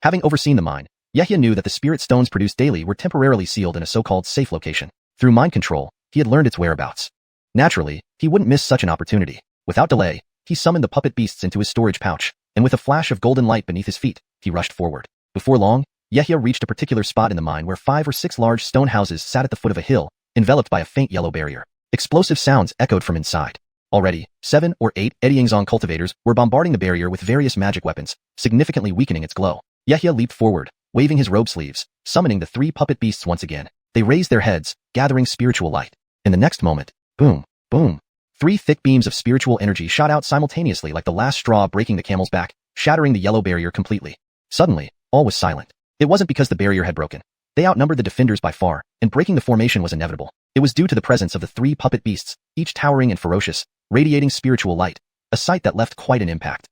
Having overseen the mine, Yehia knew that the spirit stones produced daily were temporarily sealed in a so-called safe location. Through mind control, he had learned its whereabouts. Naturally, he wouldn't miss such an opportunity. Without delay, he summoned the puppet beasts into his storage pouch, and with a flash of golden light beneath his feet, he rushed forward. Before long, Yehia reached a particular spot in the mine where 5 or 6 large stone houses sat at the foot of a hill, enveloped by a faint yellow barrier. Explosive sounds echoed from inside. Already, 7 or 8 Ediangzong cultivators were bombarding the barrier with various magic weapons, significantly weakening its glow. Yehia leaped forward, waving his robe sleeves, summoning the 3 puppet beasts once again. They raised their heads, gathering spiritual light. In the next moment, boom, boom. 3 thick beams of spiritual energy shot out simultaneously like the last straw breaking the camel's back, shattering the yellow barrier completely. Suddenly, all was silent. It wasn't because the barrier had broken. They outnumbered the defenders by far, and breaking the formation was inevitable. It was due to the presence of the 3 puppet beasts, each towering and ferocious, radiating spiritual light, a sight that left quite an impact.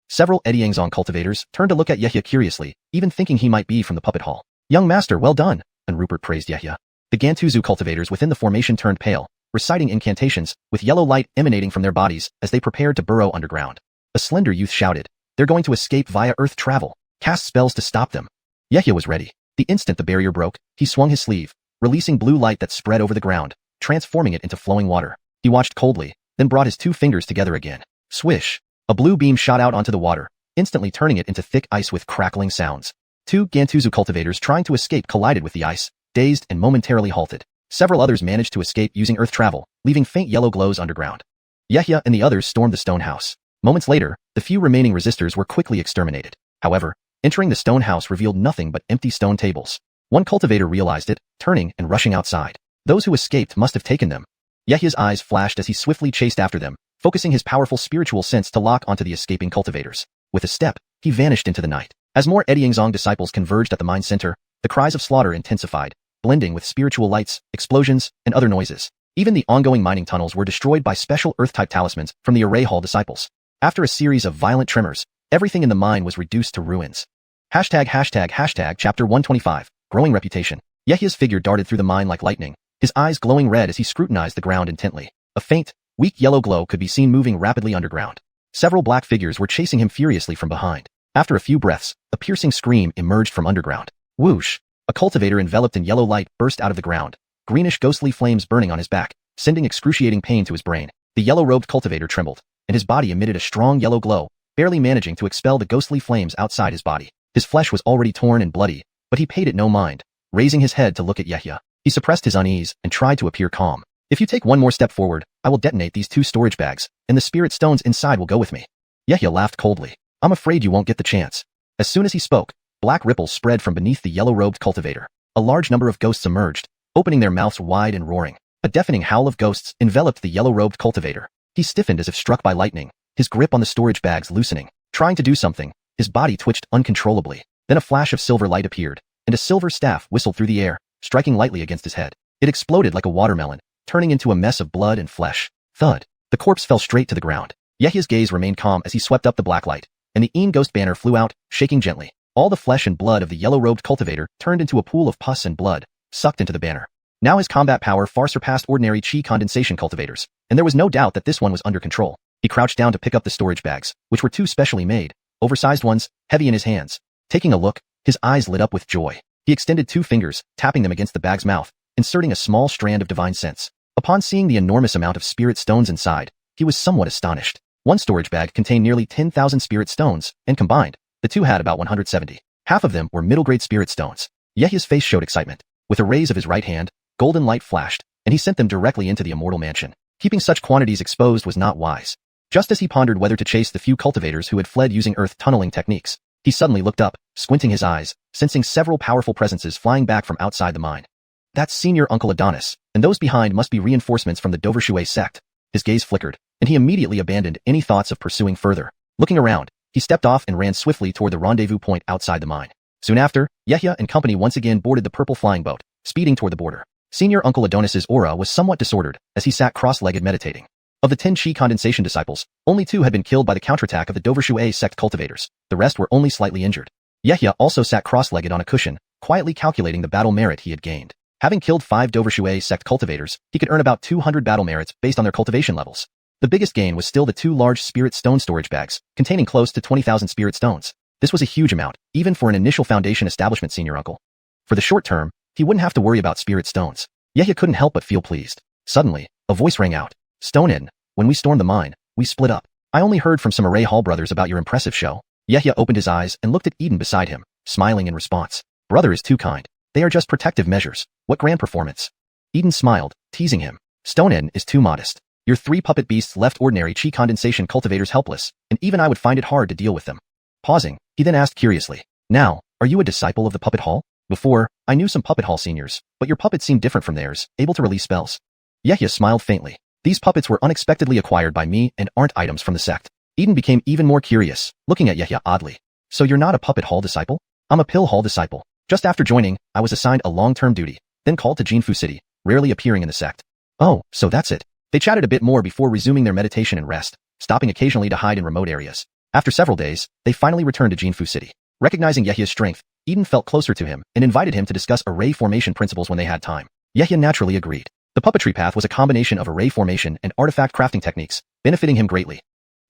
Several Ediangzong cultivators turned to look at Yehia curiously, even thinking he might be from the puppet hall. "Young master, well done," and Rupert praised Yehia. The Gantuzu cultivators within the formation turned pale, reciting incantations, with yellow light emanating from their bodies as they prepared to burrow underground. A slender youth shouted, "They're going to escape via earth travel. Cast spells to stop them." Yehia was ready. The instant the barrier broke, he swung his sleeve, releasing blue light that spread over the ground, transforming it into flowing water. He watched coldly, then brought his 2 fingers together again. Swish! A blue beam shot out onto the water, instantly turning it into thick ice with crackling sounds. 2 Gantuzu cultivators trying to escape collided with the ice, dazed and momentarily halted. Several others managed to escape using earth travel, leaving faint yellow glows underground. Yehia and the others stormed the stone house. Moments later, the few remaining resistors were quickly exterminated. However, entering the stone house revealed nothing but empty stone tables. One cultivator realized it, turning and rushing outside. Those who escaped must have taken them. Yehia's eyes flashed as he swiftly chased after them, focusing his powerful spiritual sense to lock onto the escaping cultivators. With a step, he vanished into the night. As more Ediangzong disciples converged at the mine center, the cries of slaughter intensified, blending with spiritual lights, explosions, and other noises. Even the ongoing mining tunnels were destroyed by special Earth-type talismans from the Array Hall disciples. After a series of violent tremors, everything in the mine was reduced to ruins. Chapter 125, Growing Reputation. Yehia's figure darted through the mine like lightning, his eyes glowing red as he scrutinized the ground intently. A faint, weak yellow glow could be seen moving rapidly underground. Several black figures were chasing him furiously from behind. After a few breaths, a piercing scream emerged from underground. Whoosh! A cultivator enveloped in yellow light burst out of the ground, greenish ghostly flames burning on his back, sending excruciating pain to his brain. The yellow-robed cultivator trembled, and his body emitted a strong yellow glow, barely managing to expel the ghostly flames outside his body. His flesh was already torn and bloody, but he paid it no mind, raising his head to look at Yehia. He suppressed his unease and tried to appear calm. "If you take one more step forward, I will detonate these 2 storage bags, and the spirit stones inside will go with me." Yehia laughed coldly. "I'm afraid you won't get the chance." As soon as he spoke, black ripples spread from beneath the yellow-robed cultivator. a large number of ghosts emerged, opening their mouths wide and roaring. A deafening howl of ghosts enveloped the yellow-robed cultivator. He stiffened as if struck by lightning, his grip on the storage bags loosening. Trying to do something, his body twitched uncontrollably. Then a flash of silver light appeared, and a silver staff whistled through the air, striking lightly against his head. It exploded like a watermelon, turning into a mess of blood and flesh. Thud. The corpse fell straight to the ground. Yahya's gaze remained calm as he swept up the black light, and the ghost banner flew out, shaking gently. All the flesh and blood of the yellow-robed cultivator turned into a pool of pus and blood, sucked into the banner. Now his combat power far surpassed ordinary chi condensation cultivators, and there was no doubt that this one was under control. He crouched down to pick up the storage bags, which were two specially made, oversized ones, heavy in his hands. Taking a look, his eyes lit up with joy. He extended 2 fingers, tapping them against the bag's mouth, inserting a small strand of divine sense. Upon seeing the enormous amount of spirit stones inside, he was somewhat astonished. One storage bag contained nearly 10,000 spirit stones, and combined, the two had about 170. Half of them were middle-grade spirit stones. Yahya's face showed excitement. With a raise of his right hand, golden light flashed, and he sent them directly into the immortal mansion. Keeping such quantities exposed was not wise. Just as he pondered whether to chase the few cultivators who had fled using earth tunneling techniques, he suddenly looked up, squinting his eyes, sensing several powerful presences flying back from outside the mine. That's Senior Uncle Adonis, and those behind must be reinforcements from the Xiuxian sect. His gaze flickered, and he immediately abandoned any thoughts of pursuing further. Looking around, he stepped off and ran swiftly toward the rendezvous point outside the mine. Soon after, Yahya and company once again boarded the purple flying boat, speeding toward the border. Senior Uncle Adonis's aura was somewhat disordered as he sat cross-legged meditating. Of the 10 chi condensation disciples, only 2 had been killed by the counterattack of the Xiuxian sect cultivators. The rest were only slightly injured. Yahya also sat cross-legged on a cushion, quietly calculating the battle merit he had gained. Having killed 5 Xiuxian sect cultivators, he could earn about 200 battle merits based on their cultivation levels. The biggest gain was still the 2 large spirit stone storage bags, containing close to 20,000 spirit stones. This was a huge amount, even for an initial foundation establishment senior uncle. For the short term, he wouldn't have to worry about spirit stones. Yahya couldn't help but feel pleased. Suddenly, a voice rang out. Stone Eden, when we stormed the mine, we split up. I only heard from some Array Hall brothers about your impressive show. Yahya opened his eyes and looked at Eden beside him, smiling in response. Brother is too kind. They are just protective measures. What grand performance. Eden smiled, teasing him. Stone Eden is too modest. Your 3 puppet beasts left ordinary chi condensation cultivators helpless, and even I would find it hard to deal with them. Pausing, he then asked curiously. Now, are you a disciple of the puppet hall? Before, I knew some puppet hall seniors, but your puppets seem different from theirs, able to release spells. Yahya smiled faintly. These puppets were unexpectedly acquired by me and aren't items from the sect. Eden became even more curious, looking at Yahya oddly. So you're not a puppet hall disciple? I'm a pill hall disciple. Just after joining, I was assigned a long-term duty, then called to Jinfu City, rarely appearing in the sect. Oh, so that's it. They chatted a bit more before resuming their meditation and rest, stopping occasionally to hide in remote areas. After several days, they finally returned to Jinfu City. Recognizing Yahya's strength, Eden felt closer to him and invited him to discuss array formation principles when they had time. Yahya naturally agreed. The puppetry path was a combination of array formation and artifact crafting techniques, benefiting him greatly.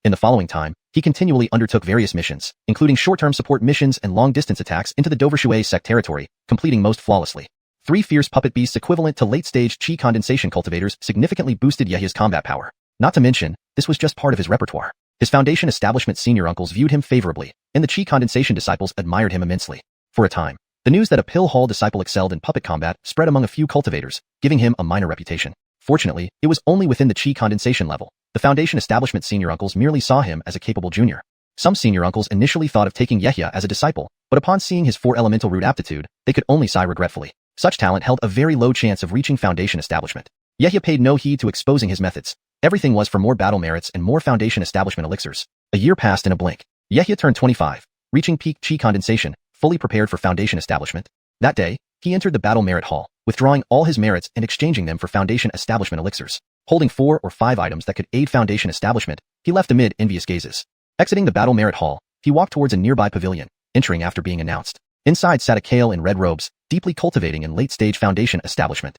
In the following time, he continually undertook various missions, including short-term support missions and long-distance attacks into the Xiuxian sect territory, completing most flawlessly. 3 fierce puppet beasts equivalent to late-stage chi condensation cultivators significantly boosted Yahya's combat power. Not to mention, this was just part of his repertoire. His foundation establishment senior uncles viewed him favorably, and the chi condensation disciples admired him immensely. For a time, the news that a pill hall disciple excelled in puppet combat spread among a few cultivators, giving him a minor reputation. Fortunately, it was only within the chi condensation level. The foundation establishment senior uncles merely saw him as a capable junior. Some senior uncles initially thought of taking Yahya as a disciple, but upon seeing his 4 elemental root aptitude, they could only sigh regretfully. Such talent held a very low chance of reaching foundation establishment. Yahya paid no heed to exposing his methods. Everything was for more battle merits and more foundation establishment elixirs. A year passed in a blink. Yahya turned 25, reaching peak chi condensation, fully prepared for foundation establishment. That day, he entered the battle merit hall, withdrawing all his merits and exchanging them for foundation establishment elixirs. Holding 4 or 5 items that could aid foundation establishment, he left amid envious gazes. Exiting the battle merit hall, he walked towards a nearby pavilion, entering after being announced. Inside sat a Kale in red robes, deeply cultivating in late-stage foundation establishment.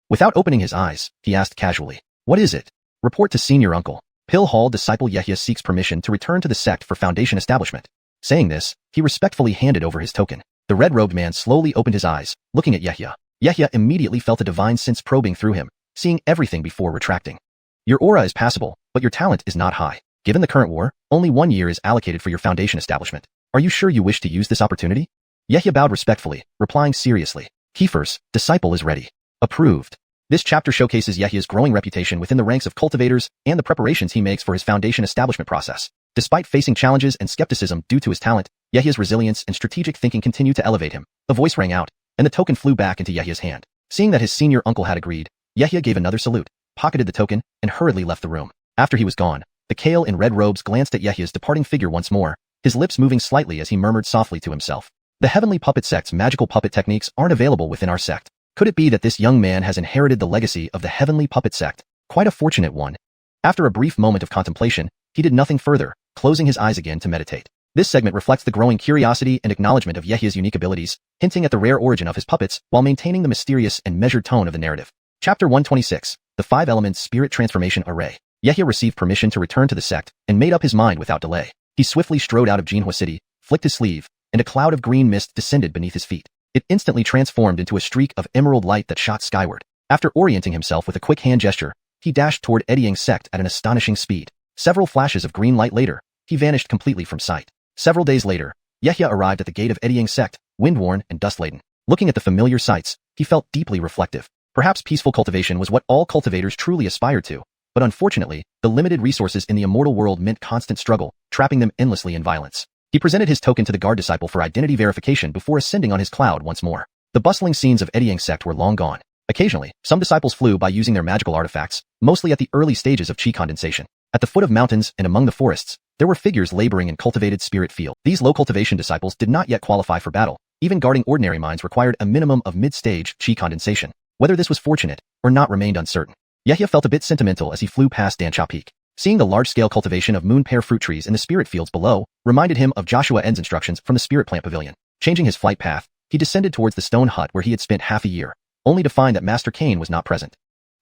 Without opening his eyes, he asked casually, "What is it?" Report to senior uncle. Pill hall disciple Yahya seeks permission to return to the sect for foundation establishment. Saying this, he respectfully handed over his token. The red-robed man slowly opened his eyes, looking at Yahya. Yahya immediately felt a divine sense probing through him, seeing everything before retracting. Your aura is passable, but your talent is not high. Given the current war, only 1 year is allocated for your foundation establishment. Are you sure you wish to use this opportunity? Yahya bowed respectfully, replying seriously. Kiefer's disciple is ready. Approved. This chapter showcases Yahya's growing reputation within the ranks of cultivators and the preparations he makes for his foundation establishment process. Despite facing challenges and skepticism due to his talent, Yahya's resilience and strategic thinking continue to elevate him. A voice rang out. and the token flew back into Yehya's hand. Seeing that his senior uncle had agreed, Yehya gave another salute, pocketed the token, and hurriedly left the room. After he was gone, the Kale in red robes glanced at Yehya's departing figure once more, his lips moving slightly as he murmured softly to himself. The Heavenly Puppet Sect's magical puppet techniques aren't available within our sect. Could it be that this young man has inherited the legacy of the Heavenly Puppet Sect? Quite a fortunate one. After a brief moment of contemplation, he did nothing further, closing his eyes again to meditate. This segment reflects the growing curiosity and acknowledgement of Yehya's unique abilities, hinting at the rare origin of his puppets while maintaining the mysterious and measured tone of the narrative. Chapter 126, The 5 Elements Spirit Transformation Array. Yehya received permission to return to the sect and made up his mind without delay. He swiftly strode out of Jinhua City, flicked his sleeve, and a cloud of green mist descended beneath his feet. It instantly transformed into a streak of emerald light that shot skyward. After orienting himself with a quick hand gesture, he dashed toward Eddie's sect at an astonishing speed. Several flashes of green light later, he vanished completely from sight. Several days later, Yehya arrived at the gate of Eddie's sect, wind-worn and dust-laden. Looking at the familiar sights, he felt deeply reflective. Perhaps peaceful cultivation was what all cultivators truly aspired to, but unfortunately, the limited resources in the immortal world meant constant struggle, trapping them endlessly in violence. He presented his token to the guard disciple for identity verification before ascending on his cloud once more. The bustling scenes of Eddie's sect were long gone. Occasionally, some disciples flew by using their magical artifacts, mostly at the early stages of chi condensation. At the foot of mountains and among the forests, there were figures laboring in cultivated spirit field. These low cultivation disciples did not yet qualify for battle. Even guarding ordinary mines required a minimum of mid-stage chi condensation. Whether this was fortunate or not remained uncertain. Yehya felt a bit sentimental as he flew past Dancha Peak. Seeing the large-scale cultivation of moon pear fruit trees in the spirit fields below reminded him of Joshua N's instructions from the spirit plant pavilion. Changing his flight path, he descended towards the stone hut where he had spent half a year, only to find that Master Cain was not present.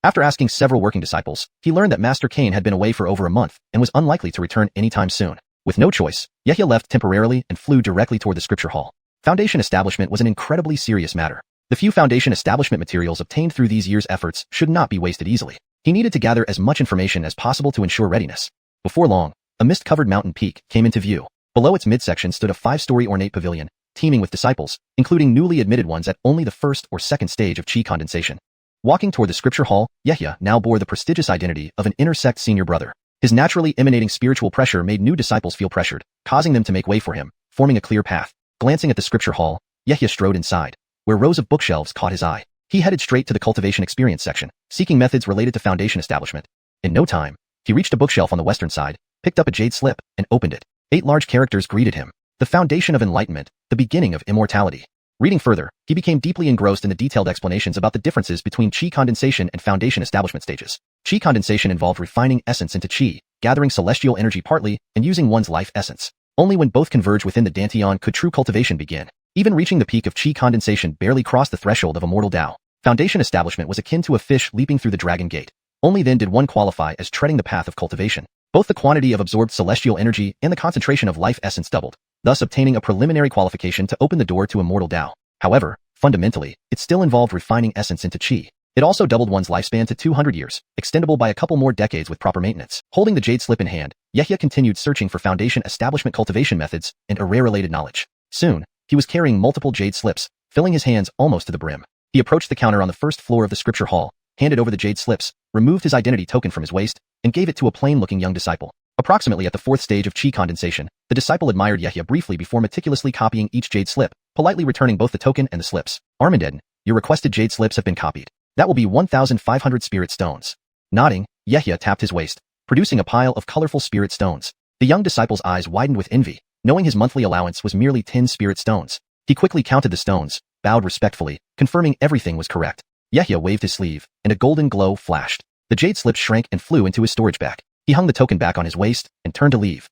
After asking several working disciples, he learned that Master Cain had been away for over a month and was unlikely to return anytime soon. With no choice, Yehya left temporarily and flew directly toward the scripture hall. Foundation establishment was an incredibly serious matter. The few foundation establishment materials obtained through these years' efforts should not be wasted easily. He needed to gather as much information as possible to ensure readiness. Before long, a mist-covered mountain peak came into view. Below its midsection stood a 5-story ornate pavilion, teeming with disciples, including newly admitted ones at only the first or second stage of chi condensation. Walking toward the scripture hall, Yehya now bore the prestigious identity of an intersect senior brother. His naturally emanating spiritual pressure made new disciples feel pressured, causing them to make way for him, forming a clear path. Glancing at the scripture hall, Yehya strode inside, where rows of bookshelves caught his eye. He headed straight to the cultivation experience section, seeking methods related to foundation establishment. In no time, he reached a bookshelf on the western side, picked up a jade slip, and opened it. 8 large characters greeted him. The foundation of enlightenment, the beginning of immortality. Reading further, he became deeply engrossed in the detailed explanations about the differences between chi condensation and foundation establishment stages. Chi condensation involved refining essence into chi, gathering celestial energy partly, and using one's life essence. Only when both converge within the dantian could true cultivation begin. Even reaching the peak of chi condensation barely crossed the threshold of immortal Tao. Foundation establishment was akin to a fish leaping through the dragon gate. Only then did one qualify as treading the path of cultivation. Both the quantity of absorbed celestial energy and the concentration of life essence doubled, thus obtaining a preliminary qualification to open the door to immortal Tao. However, fundamentally, it still involved refining essence into chi. It also doubled one's lifespan to 200 years, extendable by a couple more decades with proper maintenance. Holding the jade slip in hand, Yehya continued searching for foundation establishment cultivation methods and array-related knowledge. Soon, he was carrying multiple jade slips, filling his hands almost to the brim. He approached the counter on the first floor of the scripture hall, handed over the jade slips, removed his identity token from his waist, and gave it to a plain-looking young disciple. Approximately at the 4th stage of chi condensation, the disciple admired Yehya briefly before meticulously copying each jade slip, politely returning both the token and the slips. Armandeden, your requested jade slips have been copied. That will be 1,500 spirit stones. Nodding, Yehya tapped his waist, producing a pile of colorful spirit stones. The young disciple's eyes widened with envy, knowing his monthly allowance was merely 10 spirit stones. He quickly counted the stones, bowed respectfully, confirming everything was correct. Yehya waved his sleeve, and a golden glow flashed. The jade slip shrank and flew into his storage bag. He hung the token back on his waist and turned to leave.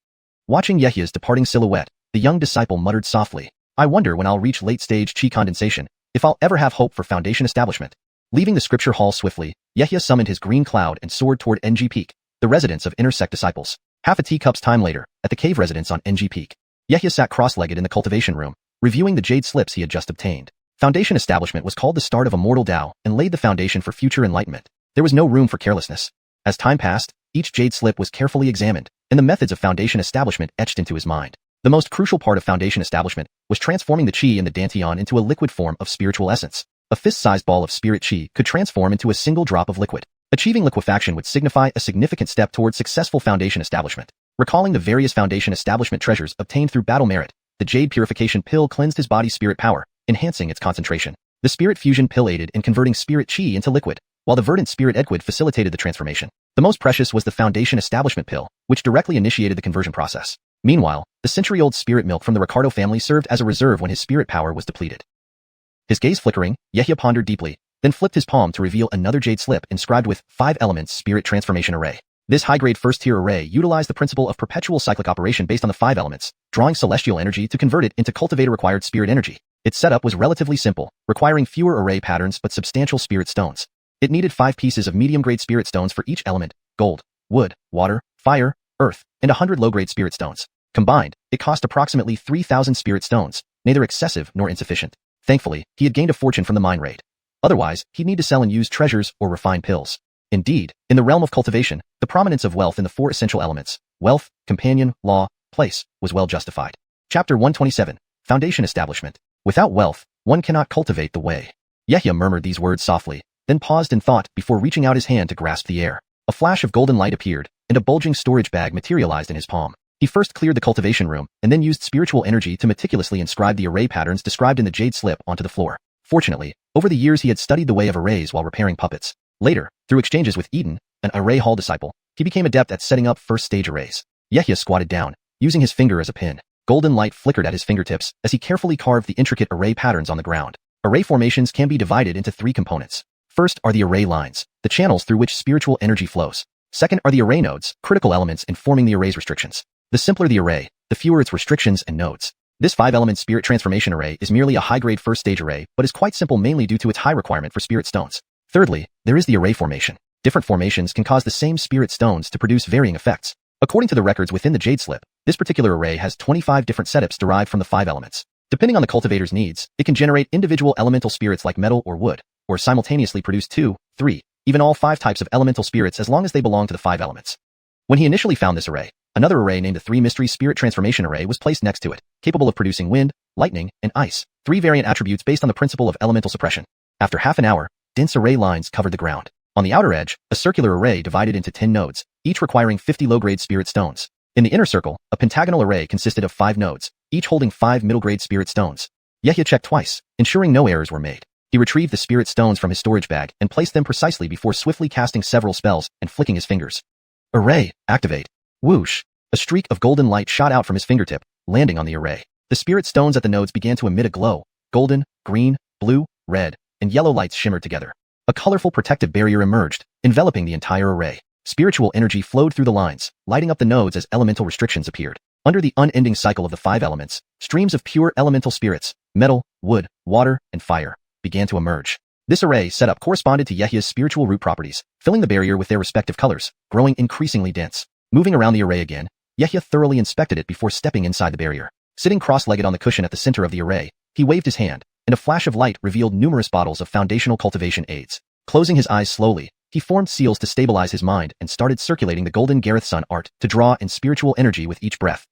Watching Yehya's departing silhouette, the young disciple muttered softly, I wonder when I'll reach late-stage chi condensation, if I'll ever have hope for foundation establishment. Leaving the scripture hall swiftly, Yehya summoned his green cloud and soared toward NG Peak, the residence of intersect disciples. Half a teacup's time later, at the cave residence on NG Peak, Yehya sat cross-legged in the cultivation room, reviewing the jade slips he had just obtained. Foundation establishment was called the start of immortal Tao and laid the foundation for future enlightenment. There was no room for carelessness. As time passed, each jade slip was carefully examined, and the methods of foundation establishment etched into his mind. The most crucial part of foundation establishment was transforming the chi in the dantian into a liquid form of spiritual essence. A fist-sized ball of spirit chi could transform into a single drop of liquid. Achieving liquefaction would signify a significant step toward successful foundation establishment. Recalling the various foundation establishment treasures obtained through battle merit, the jade purification pill cleansed his body's spirit power, enhancing its concentration. The spirit fusion pill aided in converting spirit chi into liquid, while the verdant spirit liquid facilitated the transformation. The most precious was the foundation establishment pill, which directly initiated the conversion process. Meanwhile, the century-old spirit milk from the Ricardo family served as a reserve when his spirit power was depleted. His gaze flickering, Yehia pondered deeply, then flipped his palm to reveal another jade slip inscribed with 5 elements spirit transformation array. This high-grade first-tier array utilized the principle of perpetual cyclic operation based on the 5 elements, drawing celestial energy to convert it into cultivator-required spirit energy. Its setup was relatively simple, requiring fewer array patterns but substantial spirit stones. It needed 5 pieces of medium-grade spirit stones for each element: gold, wood, water, fire, earth, and 100 low-grade spirit stones. Combined, it cost approximately 3,000 spirit stones, neither excessive nor insufficient. Thankfully, he had gained a fortune from the mine raid. Otherwise, he'd need to sell and use treasures or refine pills. Indeed, in the realm of cultivation, the prominence of wealth in the 4 essential elements, wealth, companion, law, place, was well justified. Chapter 127, Foundation Establishment. Without wealth, one cannot cultivate the way. Yehia murmured these words softly, then paused in thought before reaching out his hand to grasp the air. A flash of golden light appeared, and a bulging storage bag materialized in his palm. He first cleared the cultivation room, and then used spiritual energy to meticulously inscribe the array patterns described in the jade slip onto the floor. Fortunately, over the years he had studied the way of arrays while repairing puppets. Later, through exchanges with Eden, an array hall disciple, he became adept at setting up first-stage arrays. Yehia squatted down, using his finger as a pin. Golden light flickered at his fingertips as he carefully carved the intricate array patterns on the ground. Array formations can be divided into 3 components. First are the array lines, the channels through which spiritual energy flows. Second are the array nodes, critical elements in forming the array's restrictions. The simpler the array, the fewer its restrictions and nodes. This 5-element spirit transformation array is merely a high-grade first-stage array, but is quite simple mainly due to its high requirement for spirit stones. Thirdly, there is the array formation. Different formations can cause the same spirit stones to produce varying effects. According to the records within the jade slip, this particular array has 25 different setups derived from the 5 elements. Depending on the cultivator's needs, it can generate individual elemental spirits like metal or wood, or simultaneously produce 2, 3, even all 5 types of elemental spirits as long as they belong to the 5 elements. When he initially found this array, another array named the 3 Mystery Spirit Transformation Array was placed next to it, capable of producing wind, lightning, and ice, 3 variant attributes based on the principle of elemental suppression. After half an hour, dense array lines covered the ground. On the outer edge, a circular array divided into 10 nodes, each requiring 50 low-grade spirit stones. In the inner circle, a pentagonal array consisted of 5 nodes, each holding 5 middle-grade spirit stones. Yehia checked twice, ensuring no errors were made. He retrieved the spirit stones from his storage bag and placed them precisely before swiftly casting several spells and flicking his fingers. Array, activate. Whoosh! A streak of golden light shot out from his fingertip, landing on the array. The spirit stones at the nodes began to emit a glow. Golden, green, blue, red, and yellow lights shimmered together. A colorful protective barrier emerged, enveloping the entire array. Spiritual energy flowed through the lines, lighting up the nodes as elemental restrictions appeared. Under the unending cycle of the 5 elements, streams of pure elemental spirits, metal, wood, water, and fire, began to emerge. This array setup corresponded to Yehia's spiritual root properties, filling the barrier with their respective colors, growing increasingly dense. Moving around the array again, Yehia thoroughly inspected it before stepping inside the barrier. Sitting cross-legged on the cushion at the center of the array, he waved his hand, and a flash of light revealed numerous bottles of foundational cultivation aids. Closing his eyes slowly, he formed seals to stabilize his mind and started circulating the golden Gareth Sun art to draw in spiritual energy with each breath.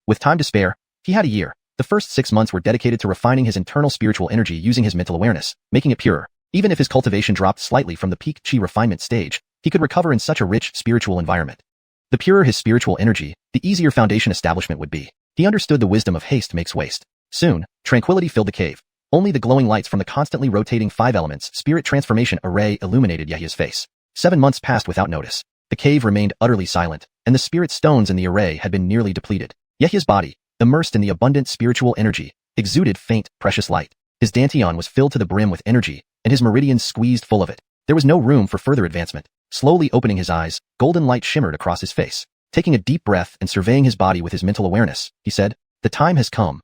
With time to spare, he had a year. The first 6 months were dedicated to refining his internal spiritual energy using his mental awareness, making it purer. Even if his cultivation dropped slightly from the peak chi refinement stage, he could recover in such a rich spiritual environment. The purer his spiritual energy, the easier foundation establishment would be. He understood the wisdom of haste makes waste. Soon, tranquility filled the cave. Only the glowing lights from the constantly rotating 5 elements spirit transformation array illuminated Yehia's face. 7 months passed without notice. The cave remained utterly silent, and the spirit stones in the array had been nearly depleted. Yehia's body, immersed in the abundant spiritual energy, exuded faint, precious light. His dantian was filled to the brim with energy, and his meridians squeezed full of it. There was no room for further advancement. Slowly opening his eyes, golden light shimmered across his face. Taking a deep breath and surveying his body with his mental awareness, he said, "The time has come."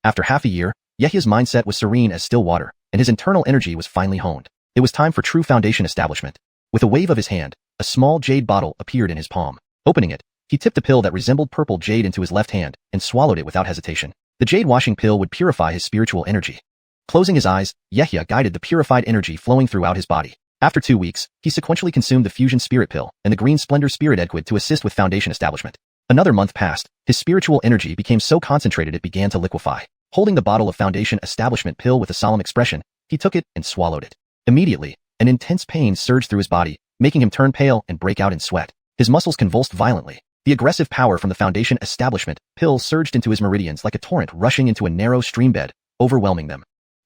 After half a year, Yehia's mindset was serene as still water, and his internal energy was finely honed. It was time for true foundation establishment. With a wave of his hand, a small jade bottle appeared in his palm. Opening it, he tipped a pill that resembled purple jade into his left hand and swallowed it without hesitation. The jade washing pill would purify his spiritual energy. Closing his eyes, Yehia guided the purified energy flowing throughout his body. After 2 weeks, he sequentially consumed the fusion spirit pill and the green splendor spirit liquid to assist with foundation establishment. Another month passed. His spiritual energy became so concentrated it began to liquefy. Holding the bottle of foundation establishment pill with a solemn expression, he took it and swallowed it. Immediately, an intense pain surged through his body, making him turn pale and break out in sweat. His muscles convulsed violently. The aggressive power from the foundation establishment pill surged into his meridians like a torrent rushing into a narrow streambed, overwhelming them.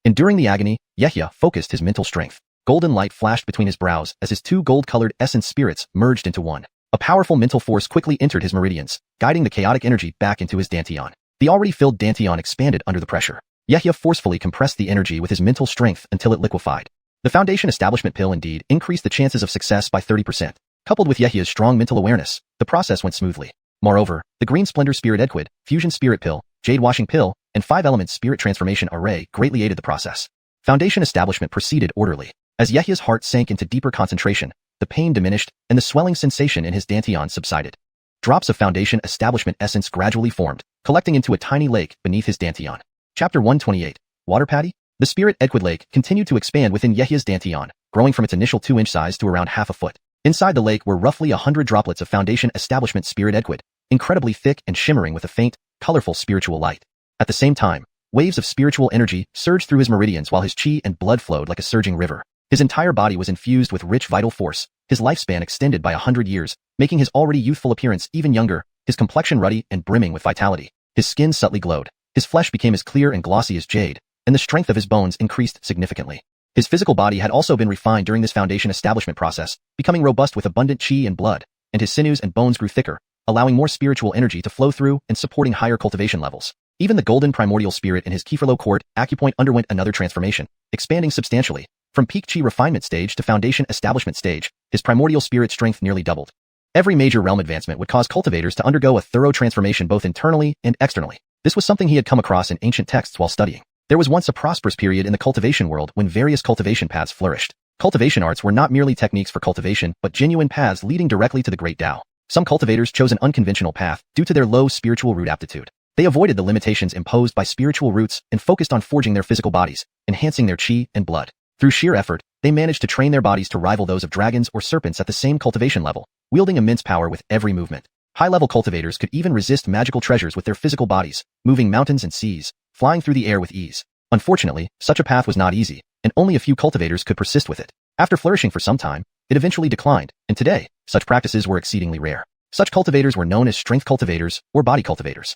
Enduring the agony, Yehia focused his mental strength. Golden light flashed between his brows as his two gold-colored essence spirits merged into one. A powerful mental force quickly entered his meridians, guiding the chaotic energy back into his dantian. The already filled dantian expanded under the pressure. Yehia forcefully compressed the energy with his mental strength until it liquefied. The Foundation Establishment Pill indeed increased the chances of success by 30%. Coupled with Yehia's strong mental awareness, the process went smoothly. Moreover, the Green Splendor Spirit Edquid, Fusion Spirit Pill, Jade Washing Pill, and 5-Element Spirit Transformation Array greatly aided the process. Foundation establishment proceeded orderly. As Yehia's heart sank into deeper concentration, the pain diminished, and the swelling sensation in his dantian subsided. Drops of Foundation Establishment essence gradually formed, collecting into a tiny lake beneath his dantian. Chapter 128. Water Patty? The Spirit Edquid Lake continued to expand within Yehia's dantian, growing from its initial 2-inch size to around half a foot. Inside the lake were roughly 100 droplets of Foundation Establishment Spirit Edquid, incredibly thick and shimmering with a faint, colorful spiritual light. At the same time, waves of spiritual energy surged through his meridians while his chi and blood flowed like a surging river. His entire body was infused with rich vital force, his lifespan extended by 100 years, making his already youthful appearance even younger, his complexion ruddy and brimming with vitality. His skin subtly glowed, his flesh became as clear and glossy as jade, and the strength of his bones increased significantly. His physical body had also been refined during this Foundation establishment process, becoming robust with abundant chi and blood, and his sinews and bones grew thicker, allowing more spiritual energy to flow through and supporting higher cultivation levels. Even the golden primordial spirit in his Kieferlo Court acupoint underwent another transformation, expanding substantially. From peak chi refinement stage to Foundation establishment stage, his primordial spirit strength nearly doubled. Every major realm advancement would cause cultivators to undergo a thorough transformation both internally and externally. This was something he had come across in ancient texts while studying. There was once a prosperous period in the cultivation world when various cultivation paths flourished. Cultivation arts were not merely techniques for cultivation, but genuine paths leading directly to the great Tao. Some cultivators chose an unconventional path due to their low spiritual root aptitude. They avoided the limitations imposed by spiritual roots and focused on forging their physical bodies, enhancing their chi and blood. Through sheer effort, they managed to train their bodies to rival those of dragons or serpents at the same cultivation level, wielding immense power with every movement. High-level cultivators could even resist magical treasures with their physical bodies, moving mountains and seas, flying through the air with ease. Unfortunately, such a path was not easy, and only a few cultivators could persist with it. After flourishing for some time, it eventually declined, and today, such practices were exceedingly rare. Such cultivators were known as strength cultivators or body cultivators.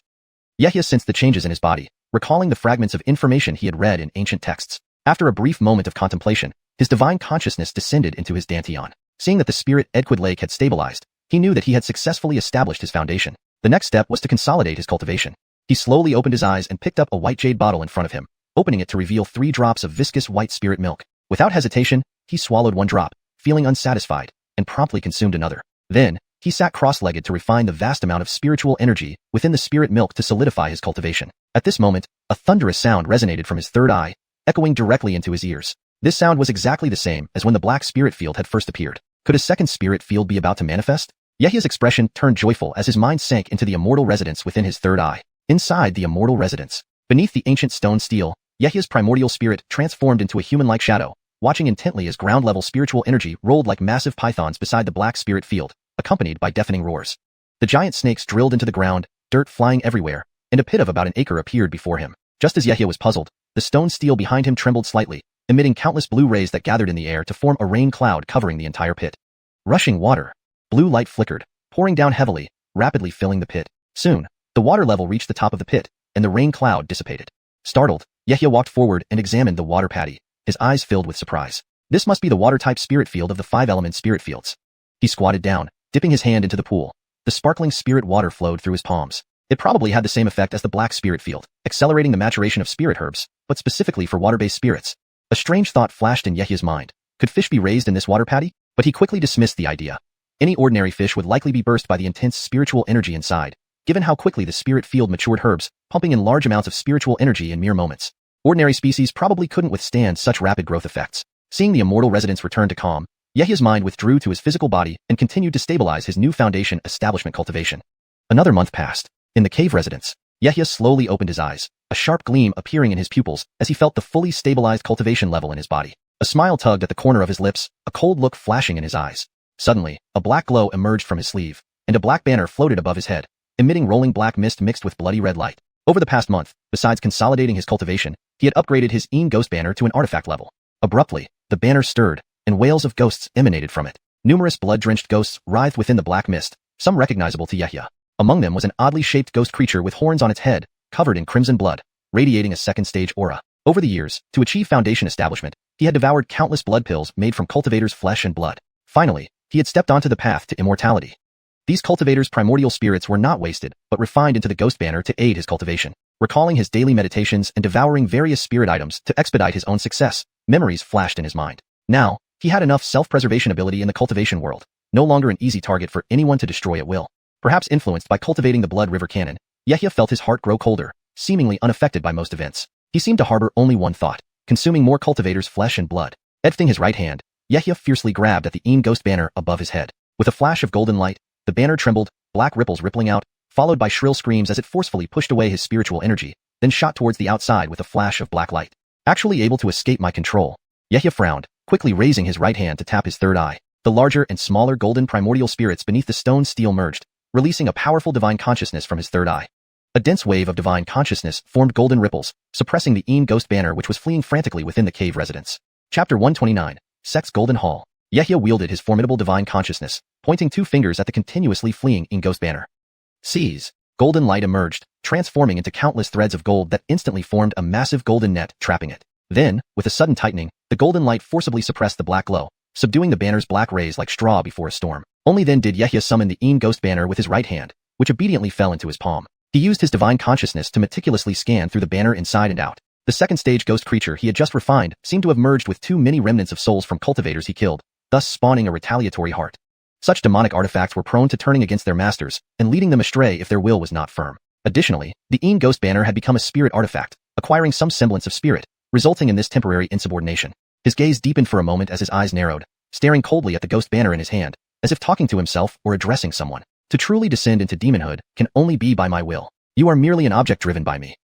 Yehia sensed the changes in his body, recalling the fragments of information he had read in ancient texts. After a brief moment of contemplation, his divine consciousness descended into his dantian. Seeing that the Spirit Edquid Lake had stabilized, he knew that he had successfully established his foundation. The next step was to consolidate his cultivation. He slowly opened his eyes and picked up a white jade bottle in front of him, opening it to reveal 3 drops of viscous white spirit milk. Without hesitation, he swallowed 1 drop, feeling unsatisfied, and promptly consumed another. Then, he sat cross-legged to refine the vast amount of spiritual energy within the spirit milk to solidify his cultivation. At this moment, a thunderous sound resonated from his third eye, echoing directly into his ears. This sound was exactly the same as when the black spirit field had first appeared. Could a second spirit field be about to manifest? Yehia's expression turned joyful as his mind sank into the immortal residence within his third eye. Inside the immortal residence, beneath the ancient stone stele, Yehia's primordial spirit transformed into a human-like shadow, watching intently as ground-level spiritual energy rolled like massive pythons beside the black spirit field, accompanied by deafening roars. The giant snakes drilled into the ground, dirt flying everywhere, and a pit of about an acre appeared before him. Just as Yehia was puzzled, the stone stele behind him trembled slightly, emitting countless blue rays that gathered in the air to form a rain cloud covering the entire pit. Rushing water. Blue light flickered, pouring down heavily, rapidly filling the pit. Soon, the water level reached the top of the pit, and the rain cloud dissipated. Startled, Yehia walked forward and examined the water patty, his eyes filled with surprise. This must be the water-type spirit field of the 5-element spirit fields. He squatted down, dipping his hand into the pool. The sparkling spirit water flowed through his palms. It probably had the same effect as the black spirit field, accelerating the maturation of spirit herbs, but specifically for water-based spirits. A strange thought flashed in Yehia's mind. Could fish be raised in this water patty? But he quickly dismissed the idea. Any ordinary fish would likely be burst by the intense spiritual energy inside, given how quickly the spirit field matured herbs, pumping in large amounts of spiritual energy in mere moments. Ordinary species probably couldn't withstand such rapid growth effects. Seeing the immortal residence return to calm, Yehia's mind withdrew to his physical body and continued to stabilize his new foundation establishment cultivation. Another month passed. In the cave residence, Yehia slowly opened his eyes, a sharp gleam appearing in his pupils as he felt the fully stabilized cultivation level in his body. A smile tugged at the corner of his lips, a cold look flashing in his eyes. Suddenly, a black glow emerged from his sleeve, and a black banner floated above his head, emitting rolling black mist mixed with bloody red light. Over the past month, besides consolidating his cultivation, he had upgraded his Ghost banner to an artifact level. Abruptly, the banner stirred, and wails of ghosts emanated from it. Numerous blood-drenched ghosts writhed within the black mist, some recognizable to Yehia. Among them was an oddly shaped ghost creature with horns on its head, covered in crimson blood, radiating a second-stage aura. Over the years, to achieve foundation establishment, he had devoured countless blood pills made from cultivators' flesh and blood. Finally, he had stepped onto the path to immortality. These cultivators' primordial spirits were not wasted, but refined into the ghost banner to aid his cultivation. Recalling his daily meditations and devouring various spirit items to expedite his own success, memories flashed in his mind. Now, he had enough self-preservation ability in the cultivation world, no longer an easy target for anyone to destroy at will. Perhaps influenced by cultivating the Blood River Cannon, Yehia felt his heart grow colder, seemingly unaffected by most events. He seemed to harbor only one thought, consuming more cultivators' flesh and blood. Lifting his right hand, Yehia fiercely grabbed at the ghost banner above his head. With a flash of golden light, the banner trembled, black ripples rippling out, followed by shrill screams as it forcefully pushed away his spiritual energy, then shot towards the outside with a flash of black light. Actually able to escape my control. Yehia frowned, quickly raising his right hand to tap his third eye. The larger and smaller golden primordial spirits beneath the stone steel merged, releasing a powerful divine consciousness from his third eye. A dense wave of divine consciousness formed golden ripples, suppressing the ghost banner which was fleeing frantically within the cave residence. Chapter 129, Sect's Golden Hall. Yehia wielded his formidable divine consciousness, pointing two fingers at the continuously fleeing ghost banner. Seize! Golden light emerged, transforming into countless threads of gold that instantly formed a massive golden net trapping it. Then, with a sudden tightening, the golden light forcibly suppressed the black glow, subduing the banner's black rays like straw before a storm. Only then did Yehia summon the ghost banner with his right hand, which obediently fell into his palm. He used his divine consciousness to meticulously scan through the banner inside and out. The second stage ghost creature he had just refined seemed to have merged with too many remnants of souls from cultivators he killed, thus spawning a retaliatory heart. Such demonic artifacts were prone to turning against their masters and leading them astray if their will was not firm. Additionally, the ghost banner had become a spirit artifact, acquiring some semblance of spirit, resulting in this temporary insubordination. His gaze deepened for a moment as his eyes narrowed, staring coldly at the ghost banner in his hand, as if talking to himself or addressing someone. To truly descend into demonhood can only be by my will. You are merely an object driven by me.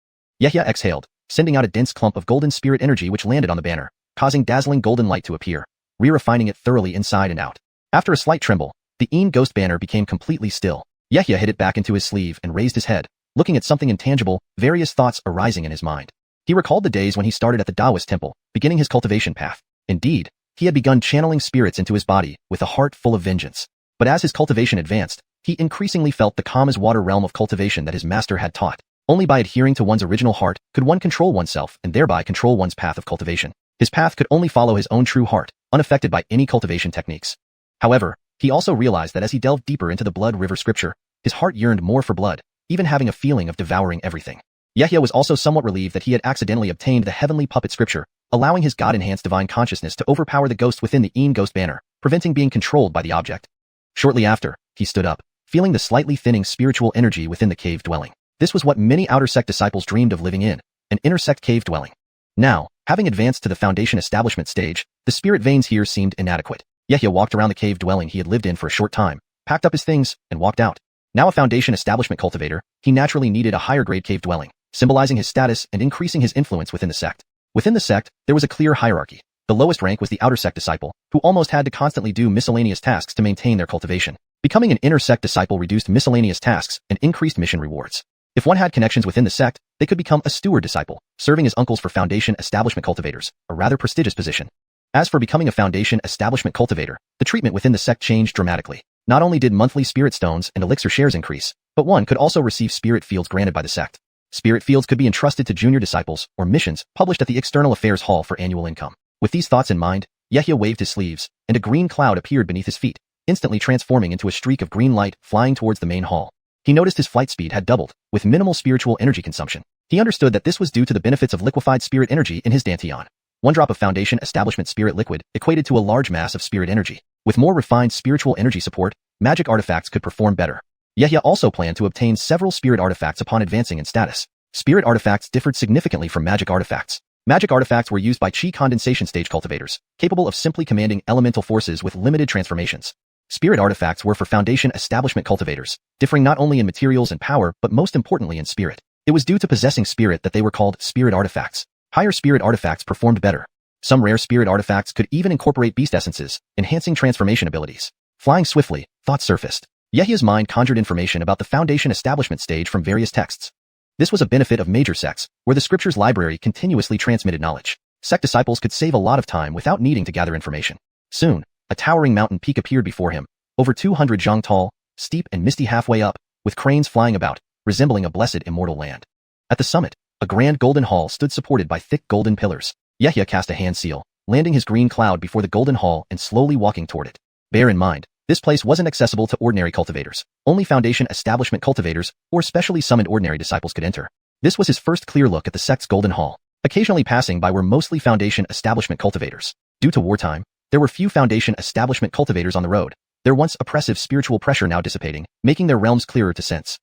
Yehia exhaled, sending out a dense clump of golden spirit energy which landed on the banner, causing dazzling golden light to appear, re-refining it thoroughly inside and out. After a slight tremble, the ghost banner became completely still. Yehia hid it back into his sleeve and raised his head, looking at something intangible, various thoughts arising in his mind. He recalled the days when he started at the Taoist temple, beginning his cultivation path. Indeed, he had begun channeling spirits into his body with a heart full of vengeance. But as his cultivation advanced, he increasingly felt the calm-as-water realm of cultivation that his master had taught. Only by adhering to one's original heart could one control oneself and thereby control one's path of cultivation. His path could only follow his own true heart, unaffected by any cultivation techniques. However, he also realized that as he delved deeper into the Blood River scripture, his heart yearned more for blood, even having a feeling of devouring everything. Yehia was also somewhat relieved that he had accidentally obtained the heavenly puppet scripture, allowing his god-enhanced divine consciousness to overpower the ghost within the ghost banner, preventing being controlled by the object. Shortly after, he stood up, feeling the slightly thinning spiritual energy within the cave dwelling. This was what many outer sect disciples dreamed of living in, an inner sect cave dwelling. Now, having advanced to the foundation establishment stage, the spirit veins here seemed inadequate. Yehia walked around the cave dwelling he had lived in for a short time, packed up his things, and walked out. Now a foundation establishment cultivator, he naturally needed a higher grade cave dwelling, symbolizing his status and increasing his influence within the sect. Within the sect, there was a clear hierarchy. The lowest rank was the outer sect disciple, who almost had to constantly do miscellaneous tasks to maintain their cultivation. Becoming an inner sect disciple reduced miscellaneous tasks and increased mission rewards. If one had connections within the sect, they could become a steward disciple, serving as uncles for foundation establishment cultivators, a rather prestigious position. As for becoming a foundation establishment cultivator, the treatment within the sect changed dramatically. Not only did monthly spirit stones and elixir shares increase, but one could also receive spirit fields granted by the sect. Spirit fields could be entrusted to junior disciples or missions published at the External Affairs Hall for annual income. With these thoughts in mind, Yehia waved his sleeves, and a green cloud appeared beneath his feet, instantly transforming into a streak of green light flying towards the main hall. He noticed his flight speed had doubled, with minimal spiritual energy consumption. He understood that this was due to the benefits of liquefied spirit energy in his dantian. One drop of foundation establishment spirit liquid equated to a large mass of spirit energy. With more refined spiritual energy support, magic artifacts could perform better. Yehia also planned to obtain several spirit artifacts upon advancing in status. Spirit artifacts differed significantly from magic artifacts. Magic artifacts were used by chi condensation stage cultivators, capable of simply commanding elemental forces with limited transformations. Spirit artifacts were for foundation establishment cultivators, differing not only in materials and power but most importantly in spirit. It was due to possessing spirit that they were called spirit artifacts. Higher spirit artifacts performed better. Some rare spirit artifacts could even incorporate beast essences, enhancing transformation abilities. Flying swiftly, thoughts surfaced. Yehia's mind conjured information about the foundation establishment stage from various texts. This was a benefit of major sects, where the scriptures library continuously transmitted knowledge. Sect disciples could save a lot of time without needing to gather information. Soon, a towering mountain peak appeared before him, over 200 zhang tall, steep and misty halfway up, with cranes flying about, resembling a blessed immortal land. At the summit, A grand golden hall stood supported by thick golden pillars. Yehia cast a hand seal, landing his green cloud before the golden hall and slowly walking toward it. Bear in mind, this place wasn't accessible to ordinary cultivators. Only Foundation Establishment cultivators or specially summoned ordinary disciples could enter. This was his first clear look at the sect's golden hall. Occasionally passing by were mostly Foundation Establishment cultivators. Due to wartime, there were few Foundation Establishment cultivators on the road, their once oppressive spiritual pressure now dissipating, making their realms clearer to sense.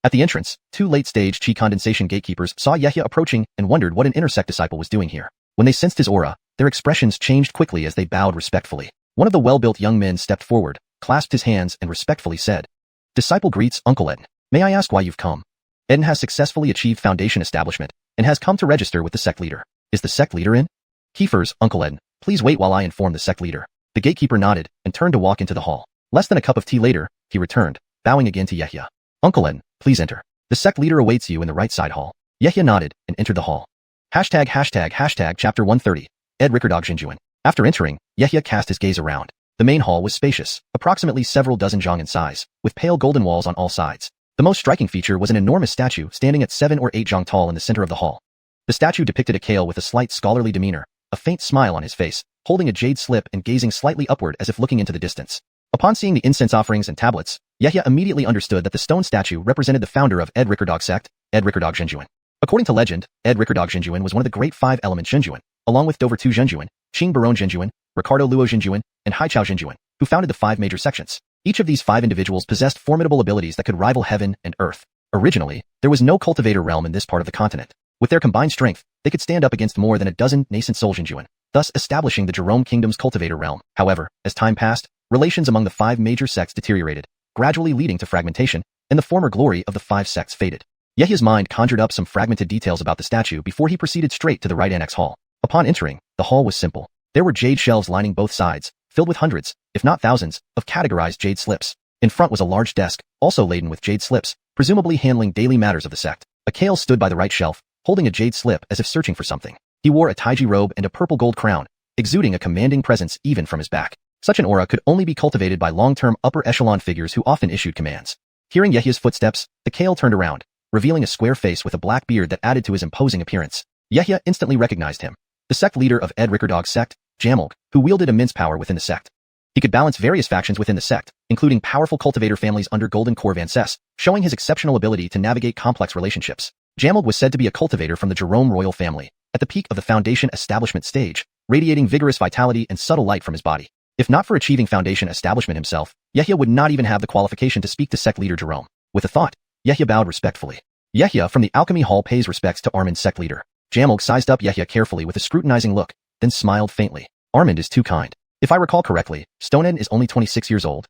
At the entrance, two late-stage Qi condensation gatekeepers saw Yehia approaching and wondered what an intersect disciple was doing here. When they sensed his aura, their expressions changed quickly as they bowed respectfully. One of the well-built young men stepped forward, clasped his hands and respectfully said, "Disciple greets Uncle Eden. May I ask why you've come?" Eden has successfully achieved Foundation Establishment and has come to register with the sect leader. Is the sect leader in? Kiefer's, Uncle Eden, please wait while I inform the sect leader. The gatekeeper nodded and turned to walk into the hall. Less than a cup of tea later, he returned, bowing again to Yehia. Uncle Eden, please enter. The sect leader awaits you in the right side hall. Yehia nodded and entered the hall. Hashtag chapter 130. Ed Rickardog Xinjuan. After entering, Yehia cast his gaze around. The main hall was spacious, approximately several dozen zhang in size, with pale golden walls on all sides. The most striking feature was an enormous statue standing at 7 or 8 zhang tall in the center of the hall. The statue depicted a Kale with a slight scholarly demeanor, a faint smile on his face, holding a jade slip and gazing slightly upward as if looking into the distance. Upon seeing the incense offerings and tablets, Yehia immediately understood that the stone statue represented the founder of Ed Rickardog sect, Ed Rickardog Xinjuan. According to legend, Ed Rickardog Xinjuan was one of the great 5-element Xinjuan, along with Dover Tu Xinjuan, Qing Baron Xinjuan, Ricardo Luo Xinjuan, and Haichao Xinjuan, who founded the 5 major sections. Each of these 5 individuals possessed formidable abilities that could rival heaven and earth. Originally, there was no cultivator realm in this part of the continent. With their combined strength, they could stand up against more than a dozen nascent soul Xinjuan, thus establishing the Jerome Kingdom's cultivator realm. However, as time passed, relations among the 5 major sects deteriorated, gradually leading to fragmentation, and the former glory of the 5 sects faded. Yehia's mind conjured up some fragmented details about the statue before he proceeded straight to the right annex hall. Upon entering, the hall was simple. There were jade shelves lining both sides, filled with hundreds, if not thousands, of categorized jade slips. In front was a large desk, also laden with jade slips, presumably handling daily matters of the sect. A Kale stood by the right shelf, holding a jade slip as if searching for something. He wore a Taiji robe and a purple gold crown, exuding a commanding presence even from his back. Such an aura could only be cultivated by long-term upper-echelon figures who often issued commands. Hearing Yehia's footsteps, the Kale turned around, revealing a square face with a black beard that added to his imposing appearance. Yehia instantly recognized him. The sect leader of Ed Rickardog's sect, Jamulg, who wielded immense power within the sect. He could balance various factions within the sect, including powerful cultivator families under Golden Core Vances, showing his exceptional ability to navigate complex relationships. Jamulg was said to be a cultivator from the Jerome royal family, at the peak of the Foundation Establishment stage, radiating vigorous vitality and subtle light from his body. If not for achieving Foundation Establishment himself, Yehia would not even have the qualification to speak to sect leader Jerome. With a thought, Yehia bowed respectfully. Yehia from the Alchemy Hall pays respects to Armand's sect leader. Jamulg sized up Yehia carefully with a scrutinizing look, then smiled faintly. Armand is too kind. If I recall correctly, Stoned is only 26 years old.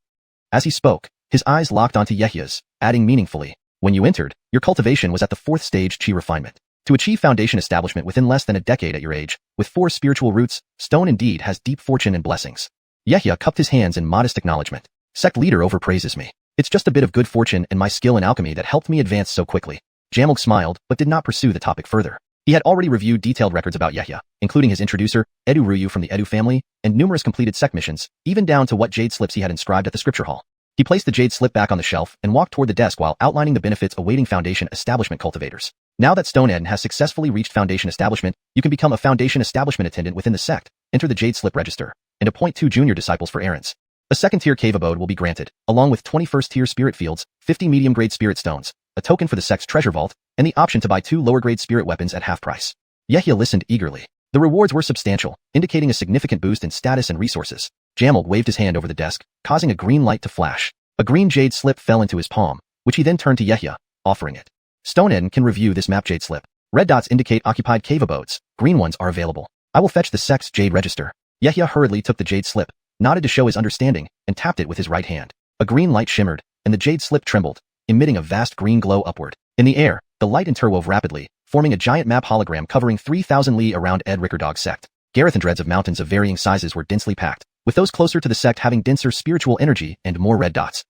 As he spoke, his eyes locked onto Yehia's, adding meaningfully, when you entered, your cultivation was at the 4th stage Qi refinement. To achieve Foundation Establishment within less than a decade at your age, with 4 spiritual roots, Stone indeed has deep fortune and blessings. Yehia cupped his hands in modest acknowledgement. Sect leader overpraises me. It's just a bit of good fortune and my skill in alchemy that helped me advance so quickly. Jamulg smiled, but did not pursue the topic further. He had already reviewed detailed records about Yehia, including his introducer, Edu Ryu from the Edu family, and numerous completed sect missions, even down to what jade slips he had inscribed at the scripture hall. He placed the jade slip back on the shelf and walked toward the desk while outlining the benefits awaiting Foundation Establishment cultivators. Now that Stone Eden has successfully reached Foundation Establishment, you can become a Foundation Establishment attendant within the sect, enter the jade slip register, and appoint 2 junior disciples for errands. A 2nd-tier cave abode will be granted, along with 21st-tier spirit fields, 50 medium-grade spirit stones, a token for the sect's treasure vault, and the option to buy 2 lower-grade spirit weapons at half price. Yehia listened eagerly. The rewards were substantial, indicating a significant boost in status and resources. Jamulg waved his hand over the desk, causing a green light to flash. A green jade slip fell into his palm, which he then turned to Yehia, offering it. Stone Eden can review this map jade slip. Red dots indicate occupied cave abodes, green ones are available. I will fetch the sect's jade register. Yehia hurriedly took the jade slip, nodded to show his understanding, and tapped it with his right hand. A green light shimmered, and the jade slip trembled, emitting a vast green glow upward. In the air, the light interwove rapidly, forming a giant map hologram covering 3,000 li around Ed Rickardog's sect. Garrethandreds of mountains of varying sizes were densely packed, with those closer to the sect having denser spiritual energy and more red dots.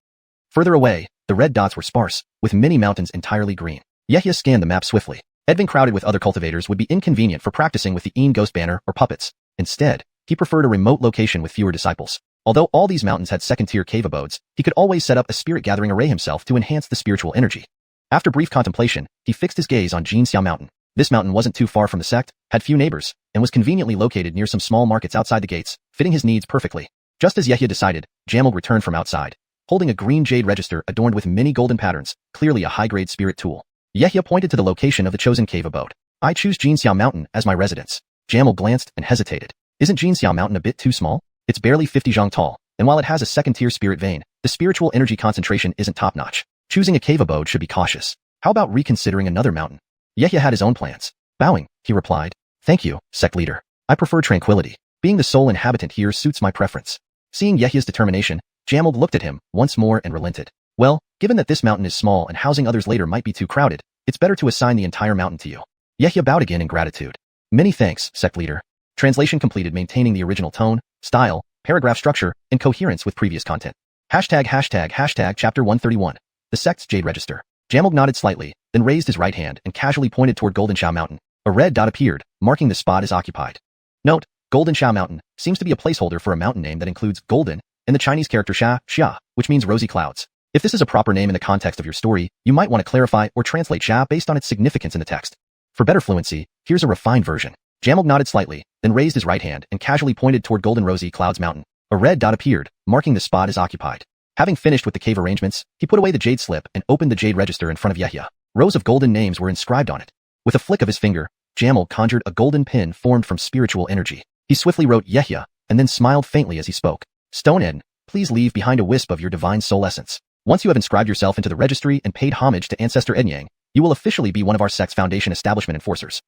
Further away, the red dots were sparse, with many mountains entirely green. Yehia scanned the map swiftly. Edvin crowded with other cultivators would be inconvenient for practicing with the Een Ghost Banner or puppets. Instead, he preferred a remote location with fewer disciples. Although all these mountains had 2nd-tier cave abodes, he could always set up a spirit gathering array himself to enhance the spiritual energy. After brief contemplation, he fixed his gaze on Jinxiao Mountain. This mountain wasn't too far from the sect, had few neighbors, and was conveniently located near some small markets outside the gates, fitting his needs perfectly. Just as Yehia decided, Jamil returned from outside, holding a green jade register adorned with many golden patterns, clearly a high-grade spirit tool. Yehia pointed to the location of the chosen cave abode. I choose Xiuxian Mountain as my residence. Jamil glanced and hesitated. Isn't Xiuxian Mountain a bit too small? It's barely 50 zhang tall, and while it has a second-tier spirit vein, the spiritual energy concentration isn't top-notch. Choosing a cave abode should be cautious. How about reconsidering another mountain? Yehia had his own plans. Bowing, he replied. Thank you, sect leader. I prefer tranquility. Being the sole inhabitant here suits my preference. Seeing Yehia's determination, Jamil looked at him once more and relented. Well, given that this mountain is small and housing others later might be too crowded, it's better to assign the entire mountain to you. Yehia bowed again in gratitude. Many thanks, sect leader. Translation completed, maintaining the original tone, style, paragraph structure, and coherence with previous content. Hashtag chapter 131. The sect's Jade Register. Jamil nodded slightly, then raised his right hand and casually pointed toward Golden Xiao Mountain. A red dot appeared, marking the spot as occupied. Note, Golden Xiao Mountain seems to be a placeholder for a mountain name that includes golden and the Chinese character xia, which means rosy clouds. If this is a proper name in the context of your story, you might want to clarify or translate xia based on its significance in the text. For better fluency, here's a refined version. Jamil nodded slightly, then raised his right hand and casually pointed toward Golden Rosy Clouds Mountain. A red dot appeared, marking the spot as occupied. Having finished with the cave arrangements, he put away the jade slip and opened the jade register in front of Yehia. Rows of golden names were inscribed on it. With a flick of his finger, Jamil conjured a golden pin formed from spiritual energy. He swiftly wrote Yehia, and then smiled faintly as he spoke. Stone Eden, please leave behind a wisp of your divine soul essence. Once you have inscribed yourself into the registry and paid homage to Ancestor Enyang, you will officially be one of our sect's foundation establishment enforcers.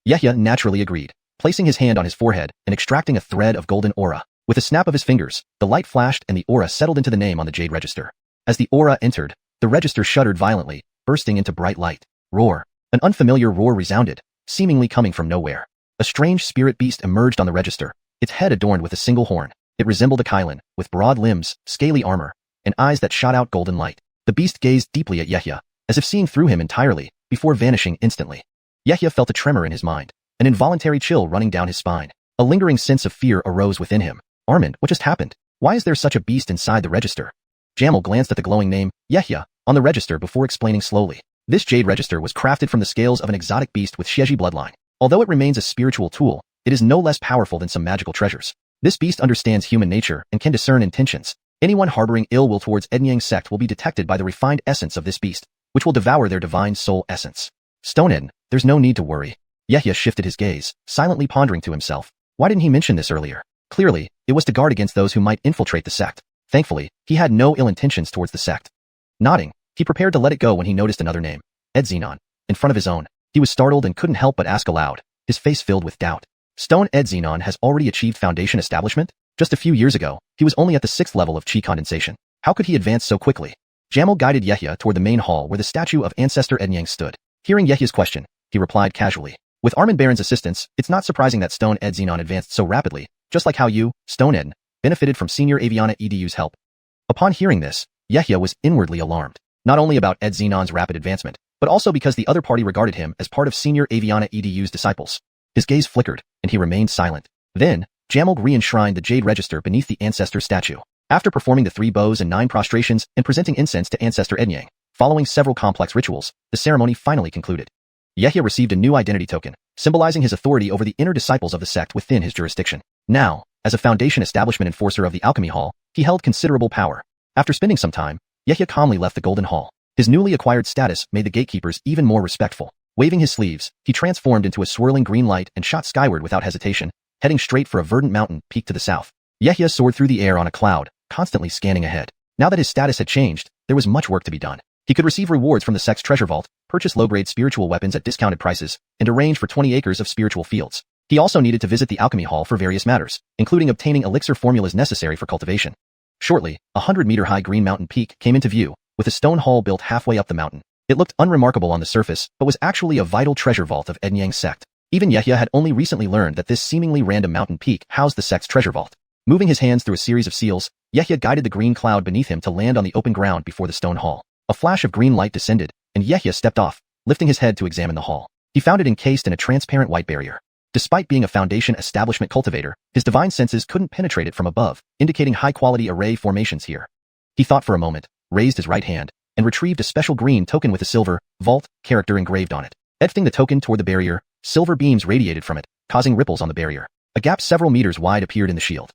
Yehia naturally agreed, placing his hand on his forehead and extracting a thread of golden aura. With a snap of his fingers, the light flashed and the aura settled into the name on the jade register. As the aura entered, the register shuddered violently, bursting into bright light. Roar. An unfamiliar roar resounded, seemingly coming from nowhere. A strange spirit beast emerged on the register, its head adorned with a single horn. It resembled a Kylan, with broad limbs, scaly armor, and eyes that shot out golden light. The beast gazed deeply at Yehia, as if seeing through him entirely, before vanishing instantly. Yehia felt a tremor in his mind, an involuntary chill running down his spine. A lingering sense of fear arose within him. Armand, what just happened? Why is there such a beast inside the register? Jamil glanced at the glowing name, Yehia, on the register before explaining slowly. This jade register was crafted from the scales of an exotic beast with Xieji bloodline. Although it remains a spiritual tool, it is no less powerful than some magical treasures. This beast understands human nature and can discern intentions. Anyone harboring ill will towards Enyang sect will be detected by the refined essence of this beast, which will devour their divine soul essence. Stone Eden, there's no need to worry. Yehia shifted his gaze, silently pondering to himself. Why didn't he mention this earlier? Clearly, it was to guard against those who might infiltrate the sect. Thankfully, he had no ill intentions towards the sect. Nodding, he prepared to let it go when he noticed another name, Edzenon, in front of his own. He was startled and couldn't help but ask aloud, his face filled with doubt. Stone Edzenon has already achieved foundation establishment? Just a few years ago, he was only at the 6th level of chi condensation. How could he advance so quickly? Jamil guided Yehia toward the main hall where the statue of Ancestor Enyang stood. Hearing Yehia's question, he replied casually. With Armand Baron's assistance, it's not surprising that Stone Edzenon advanced so rapidly, just like how you, Stone Eden, benefited from Senior Aviana EDU's help. Upon hearing this, Yehia was inwardly alarmed, not only about Edzenon's rapid advancement, but also because the other party regarded him as part of Senior Aviana EDU's disciples. His gaze flickered, and he remained silent. Then, Jamil re-enshrined the jade register beneath the ancestor statue. After performing the 3 bows and 9 prostrations and presenting incense to Ancestor Enyang, following several complex rituals, the ceremony finally concluded. Yehia received a new identity token, symbolizing his authority over the inner disciples of the sect within his jurisdiction. Now, as a foundation establishment enforcer of the Alchemy Hall, he held considerable power. After spending some time, Yehia calmly left the Golden Hall. His newly acquired status made the gatekeepers even more respectful. Waving his sleeves, he transformed into a swirling green light and shot skyward without hesitation, heading straight for a verdant mountain peak to the south. Yehia soared through the air on a cloud, constantly scanning ahead. Now that his status had changed, there was much work to be done. He could receive rewards from the sect's treasure vault, purchase low-grade spiritual weapons at discounted prices, and arrange for 20 acres of spiritual fields. He also needed to visit the Alchemy Hall for various matters, including obtaining elixir formulas necessary for cultivation. Shortly, a 100-meter-high green mountain peak came into view, with a stone hall built halfway up the mountain. It looked unremarkable on the surface, but was actually a vital treasure vault of Enyang sect. Even Yehia had only recently learned that this seemingly random mountain peak housed the sect's treasure vault. Moving his hands through a series of seals, Yehia guided the green cloud beneath him to land on the open ground before the stone hall. A flash of green light descended, and Yehia stepped off, lifting his head to examine the hall. He found it encased in a transparent white barrier. Despite being a foundation establishment cultivator, his divine senses couldn't penetrate it from above, indicating high-quality array formations here. He thought for a moment, raised his right hand, and retrieved a special green token with a silver vault character engraved on it. Edging the token toward the barrier, silver beams radiated from it, causing ripples on the barrier. A gap several meters wide appeared in the shield.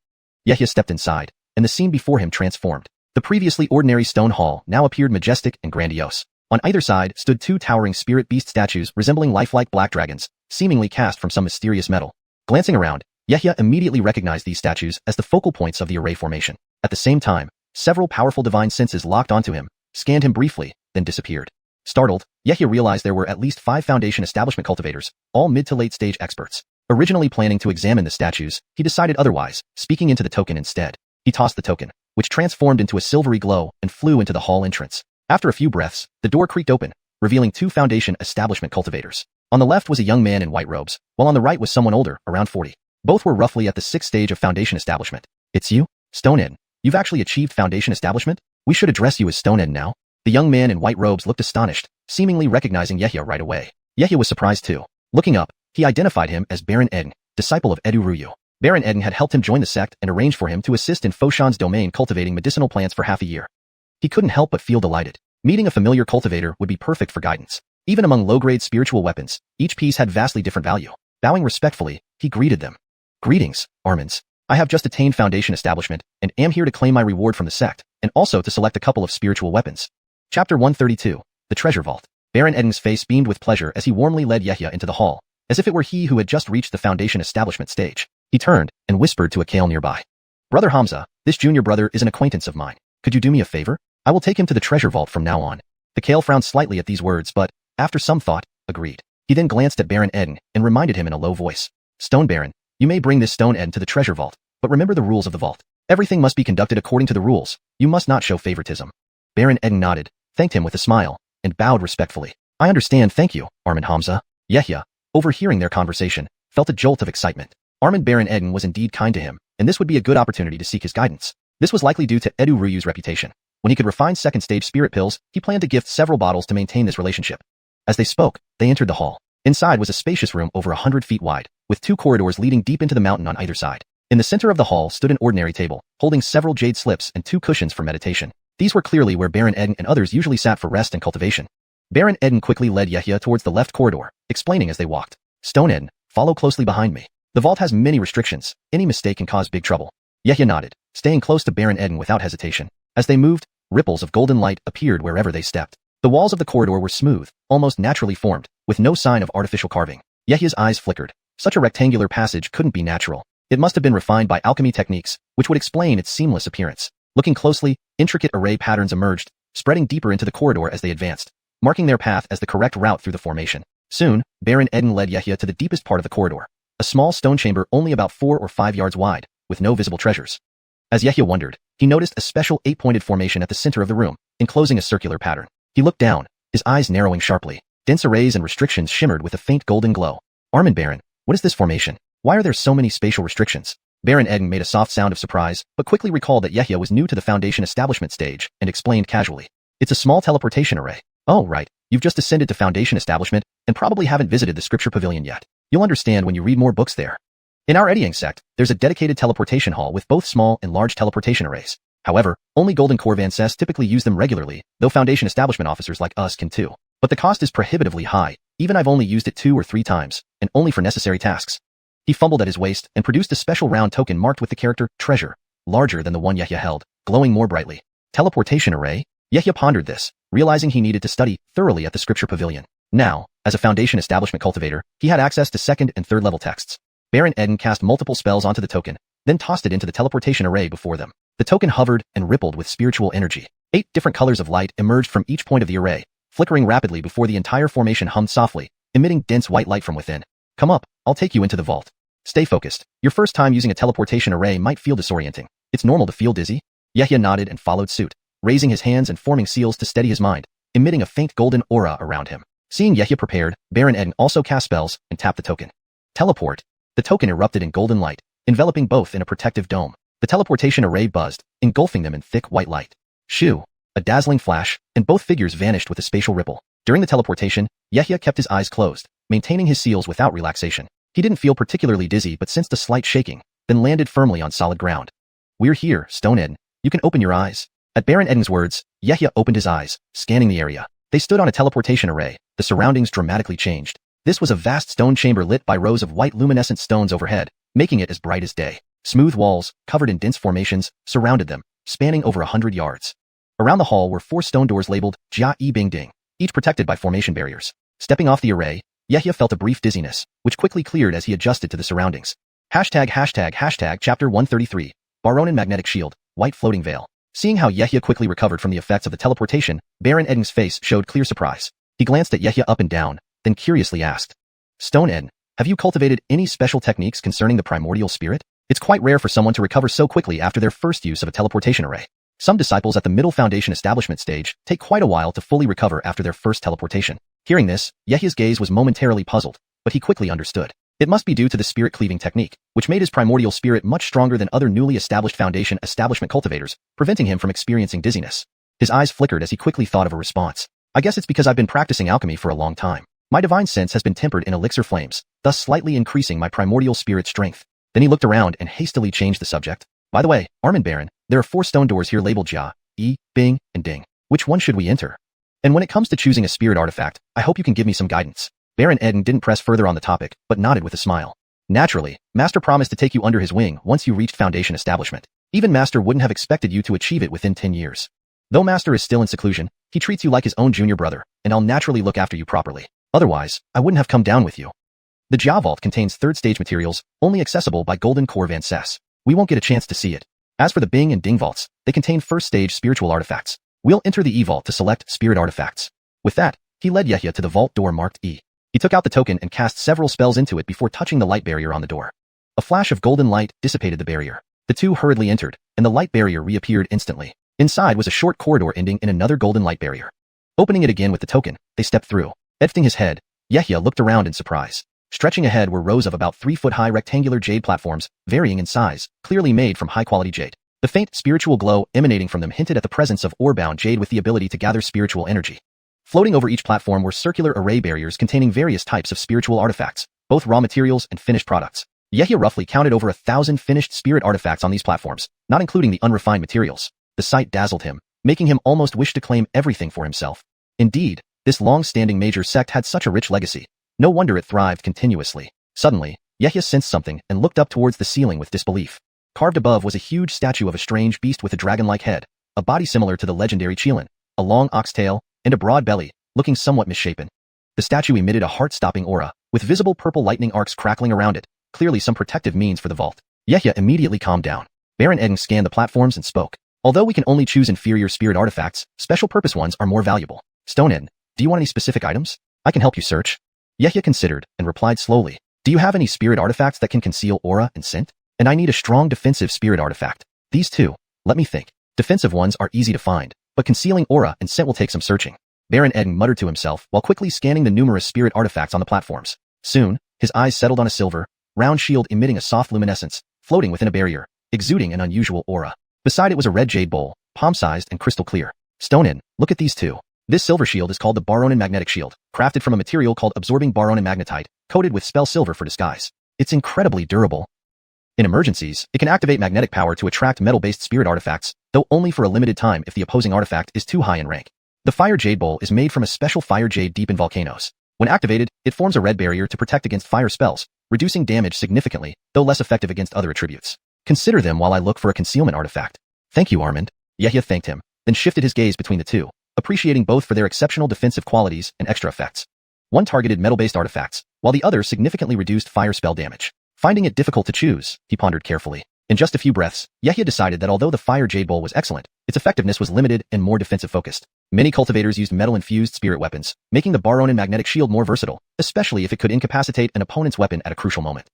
Yehia stepped inside, and the scene before him transformed. The previously ordinary stone hall now appeared majestic and grandiose. On either side stood two towering spirit beast statues resembling lifelike black dragons, seemingly cast from some mysterious metal. Glancing around, Yehia immediately recognized these statues as the focal points of the array formation. At the same time, several powerful divine senses locked onto him, scanned him briefly, then disappeared. Startled, Yehia realized there were at least 5 Foundation establishment cultivators, all mid to late stage experts. Originally planning to examine the statues, he decided otherwise, speaking into the token instead. He tossed the token, which transformed into a silvery glow and flew into the hall entrance. After a few breaths, the door creaked open, revealing 2 Foundation establishment cultivators. On the left was a young man in white robes, while on the right was someone older, around 40. Both were roughly at the 6th stage of Foundation establishment. It's you? Stonehead. You've actually achieved Foundation establishment? We should address you as Stonehead now. The young man in white robes looked astonished, seemingly recognizing Yehia right away. Yehia was surprised too. Looking up, he identified him as Baron Eden, disciple of Edu Ruyu. Baron Eden had helped him join the sect and arranged for him to assist in Foshan's domain cultivating medicinal plants for half a year. He couldn't help but feel delighted. Meeting a familiar cultivator would be perfect for guidance. Even among low-grade spiritual weapons, each piece had vastly different value. Bowing respectfully, he greeted them. Greetings, Armans. I have just attained Foundation establishment and am here to claim my reward from the sect, and also to select a couple of spiritual weapons. Chapter 132, The Treasure Vault. Baron Eden's face beamed with pleasure as he warmly led Yehia into the hall, as if it were he who had just reached the Foundation establishment stage. He turned and whispered to a Kale nearby. Brother Hamza, this junior brother is an acquaintance of mine. Could you do me a favor? I will take him to the treasure vault from now on. The Kale frowned slightly at these words but, after some thought, agreed. He then glanced at Baron Eden and reminded him in a low voice. Stone Baron, you may bring this stone Eden to the treasure vault, but remember the rules of the vault. Everything must be conducted according to the rules. You must not show favoritism. Baron Eden nodded, thanked him with a smile, and bowed respectfully. I understand, thank you, Armand Hamza. Yehia, overhearing their conversation, felt a jolt of excitement. Armand Baron Eden was indeed kind to him, and this would be a good opportunity to seek his guidance. This was likely due to Edu Ruyu's reputation. When he could refine second-stage spirit pills, he planned to gift several bottles to maintain this relationship. As they spoke, they entered the hall. Inside was a spacious room over 100 feet wide, with 2 corridors leading deep into the mountain on either side. In the center of the hall stood an ordinary table, holding several jade slips and 2 cushions for meditation. These were clearly where Baron Eden and others usually sat for rest and cultivation. Baron Eden quickly led Yehia towards the left corridor, explaining as they walked. Stone Eden, follow closely behind me. The vault has many restrictions. Any mistake can cause big trouble. Yehia nodded, staying close to Baron Eden without hesitation. As they moved, ripples of golden light appeared wherever they stepped. The walls of the corridor were smooth, almost naturally formed, with no sign of artificial carving. Yehia's eyes flickered. Such a rectangular passage couldn't be natural. It must have been refined by alchemy techniques, which would explain its seamless appearance. Looking closely, intricate array patterns emerged, spreading deeper into the corridor as they advanced, marking their path as the correct route through the formation. Soon, Baron Eden led Yehia to the deepest part of the corridor, a small stone chamber only about 4 or 5 yards wide, with no visible treasures. As Yehia wondered, he noticed a special 8-pointed formation at the center of the room, enclosing a circular pattern. He looked down, his eyes narrowing sharply. Dense arrays and restrictions shimmered with a faint golden glow. Armand Baron, what is this formation? Why are there so many spatial restrictions? Baron Eden made a soft sound of surprise, but quickly recalled that Yehia was new to the Foundation establishment stage, and explained casually. It's a small teleportation array. Oh, right. You've just ascended to Foundation establishment, and probably haven't visited the Scripture Pavilion yet. You'll understand when you read more books there. In our Ediang sect, there's a dedicated teleportation hall with both small and large teleportation arrays. However, only Golden Core Vances typically use them regularly, though Foundation establishment officers like us can too. But the cost is prohibitively high. Even I've only used it 2 or 3 times, and only for necessary tasks. He fumbled at his waist and produced a special round token marked with the character treasure, larger than the one Yehia held, glowing more brightly. Teleportation array? Yehia pondered this, realizing he needed to study thoroughly at the Scripture Pavilion. Now, as a Foundation establishment cultivator, he had access to 2nd and 3rd level texts. Baron Eden cast multiple spells onto the token, then tossed it into the teleportation array before them. The token hovered and rippled with spiritual energy. 8 different colors of light emerged from each point of the array, flickering rapidly before the entire formation hummed softly, emitting dense white light from within. Come up, I'll take you into the vault. Stay focused. Your first time using a teleportation array might feel disorienting. It's normal to feel dizzy. Yehia nodded and followed suit, raising his hands and forming seals to steady his mind, emitting a faint golden aura around him. Seeing Yehia prepared, Baron Eden also cast spells and tapped the token. Teleport. The token erupted in golden light, enveloping both in a protective dome. The teleportation array buzzed, engulfing them in thick white light. Shoo! A dazzling flash, and both figures vanished with a spatial ripple. During the teleportation, Yehia kept his eyes closed, maintaining his seals without relaxation. He didn't feel particularly dizzy but sensed a slight shaking, then landed firmly on solid ground. We're here, Stone Eden. You can open your eyes. At Baron Eden's words, Yehia opened his eyes, scanning the area. They stood on a teleportation array. The surroundings dramatically changed. This was a vast stone chamber lit by rows of white luminescent stones overhead, making it as bright as day. Smooth walls, covered in dense formations, surrounded them, spanning over 100 yards. Around the hall were 4 stone doors labeled Jia Yi Bing Ding, each protected by formation barriers. Stepping off the array, Yehia felt a brief dizziness, which quickly cleared as he adjusted to the surroundings. ##### Chapter 133, Baronin Magnetic Shield, White Floating Veil. Seeing how Yehia quickly recovered from the effects of the teleportation, Baron Eden's face showed clear surprise. He glanced at Yehia up and down, then curiously asked, Stone Eden, have you cultivated any special techniques concerning the primordial spirit? It's quite rare for someone to recover so quickly after their first use of a teleportation array. Some disciples at the middle foundation establishment stage take quite a while to fully recover after their first teleportation. Hearing this, Yehia's gaze was momentarily puzzled, but he quickly understood. It must be due to the spirit cleaving technique, which made his primordial spirit much stronger than other newly established foundation establishment cultivators, preventing him from experiencing dizziness. His eyes flickered as he quickly thought of a response. I guess it's because I've been practicing alchemy for a long time. My divine sense has been tempered in elixir flames, thus slightly increasing my primordial spirit strength. Then he looked around and hastily changed the subject. By the way, Armin Baron, there are 4 stone doors here labeled Jia, Yi, Bing, and Ding. Which one should we enter? And when it comes to choosing a spirit artifact, I hope you can give me some guidance. Baron Eden didn't press further on the topic, but nodded with a smile. Naturally, Master promised to take you under his wing once you reached foundation establishment. Even Master wouldn't have expected you to achieve it within 10 years. Though Master is still in seclusion, he treats you like his own junior brother, and I'll naturally look after you properly. Otherwise, I wouldn't have come down with you. The Jia Vault contains 3rd stage materials, only accessible by Golden Core Van Cess. We won't get a chance to see it. As for the Bing and Ding Vaults, they contain 1st stage spiritual artifacts. We'll enter the E Vault to select spirit artifacts. With that, he led Yehia to the vault door marked E. He took out the token and cast several spells into it before touching the light barrier on the door. A flash of golden light dissipated the barrier. The two hurriedly entered, and the light barrier reappeared instantly. Inside was a short corridor ending in another golden light barrier. Opening it again with the token, they stepped through. Lifting his head, Yehia looked around in surprise. Stretching ahead were rows of about 3-foot-high rectangular jade platforms, varying in size, clearly made from high-quality jade. The faint spiritual glow emanating from them hinted at the presence of ore-bound jade with the ability to gather spiritual energy. Floating over each platform were circular array barriers containing various types of spiritual artifacts, both raw materials and finished products. Yehia roughly counted over 1,000 finished spirit artifacts on these platforms, not including the unrefined materials. The sight dazzled him, making him almost wish to claim everything for himself. Indeed, this long-standing major sect had such a rich legacy. No wonder it thrived continuously. Suddenly, Yehia sensed something and looked up towards the ceiling with disbelief. Carved above was a huge statue of a strange beast with a dragon-like head, a body similar to the legendary xiuxian, a long ox tail, and a broad belly, looking somewhat misshapen. The statue emitted a heart-stopping aura, with visible purple lightning arcs crackling around it, clearly some protective means for the vault. Yehia immediately calmed down. Baron Eden scanned the platforms and spoke. Although we can only choose inferior spirit artifacts, special-purpose ones are more valuable. Stone Eden, do you want any specific items? I can help you search. Yehia considered and replied slowly. Do you have any spirit artifacts that can conceal aura and scent? And I need a strong defensive spirit artifact. These two, let me think. Defensive ones are easy to find, but concealing aura and scent will take some searching. Baron Eden muttered to himself while quickly scanning the numerous spirit artifacts on the platforms. Soon, his eyes settled on a silver, round shield emitting a soft luminescence, floating within a barrier, exuding an unusual aura. Beside it was a red jade bowl, palm-sized and crystal clear. Stone Eden, look at these two. This silver shield is called the Baronin Magnetic Shield, crafted from a material called absorbing Baronin magnetite, coated with spell silver for disguise. It's incredibly durable. In emergencies, it can activate magnetic power to attract metal-based spirit artifacts, though only for a limited time if the opposing artifact is too high in rank. The fire jade bowl is made from a special fire jade deep in volcanoes. When activated, it forms a red barrier to protect against fire spells, reducing damage significantly, though less effective against other attributes. Consider them while I look for a concealment artifact. Thank you, Armand. Yehia thanked him, then shifted his gaze between the two, appreciating both for their exceptional defensive qualities and extra effects. One targeted metal-based artifacts, while the other significantly reduced fire spell damage. Finding it difficult to choose, he pondered carefully. In just a few breaths, Yehia decided that although the fire jade bowl was excellent, its effectiveness was limited and more defensive-focused. Many cultivators used metal-infused spirit weapons, making the Baronin magnetic shield more versatile, especially if it could incapacitate an opponent's weapon at a crucial moment.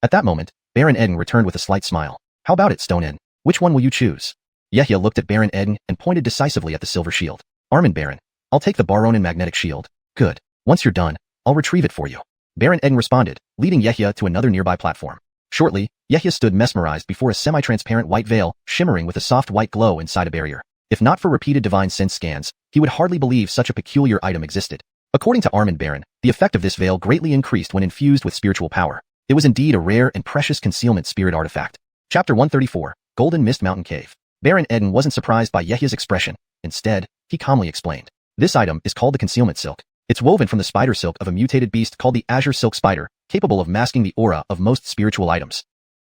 At that moment, Baron Eden returned with a slight smile. How about it, Stone Eden? Which one will you choose? Yehia looked at Baron Eden and pointed decisively at the silver shield. Armand Baron, I'll take the Baronin magnetic shield. Good. Once you're done, I'll retrieve it for you. Baron Eden responded, leading Yehia to another nearby platform. Shortly, Yehia stood mesmerized before a semi-transparent white veil, shimmering with a soft white glow inside a barrier. If not for repeated divine sense scans, he would hardly believe such a peculiar item existed. According to Armand Baron, the effect of this veil greatly increased when infused with spiritual power. It was indeed a rare and precious concealment spirit artifact. Chapter 134, Golden Mist Mountain Cave. Baron Eden wasn't surprised by Yehia's expression. Instead, he calmly explained. This item is called the concealment silk. It's woven from the spider silk of a mutated beast called the azure silk spider, capable of masking the aura of most spiritual items.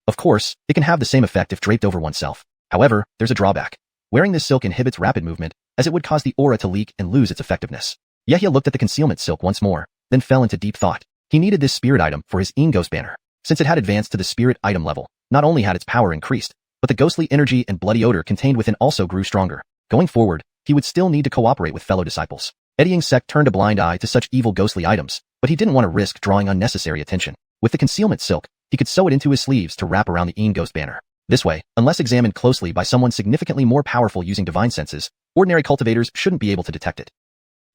Of course, it can have the same effect if draped over oneself. However, there's a drawback. Wearing this silk inhibits rapid movement, as it would cause the aura to leak and lose its effectiveness. Yehia looked at the concealment silk once more, then fell into deep thought. He needed this spirit item for his ghost banner. Since it had advanced to the spirit item level, not only had its power increased, but the ghostly energy and bloody odor contained within also grew stronger. Going forward, he would still need to cooperate with fellow disciples. Eddying sect turned a blind eye to such evil ghostly items, but he didn't want to risk drawing unnecessary attention. With the concealment silk, he could sew it into his sleeves to wrap around the ghost banner. This way, unless examined closely by someone significantly more powerful using divine senses, ordinary cultivators shouldn't be able to detect it.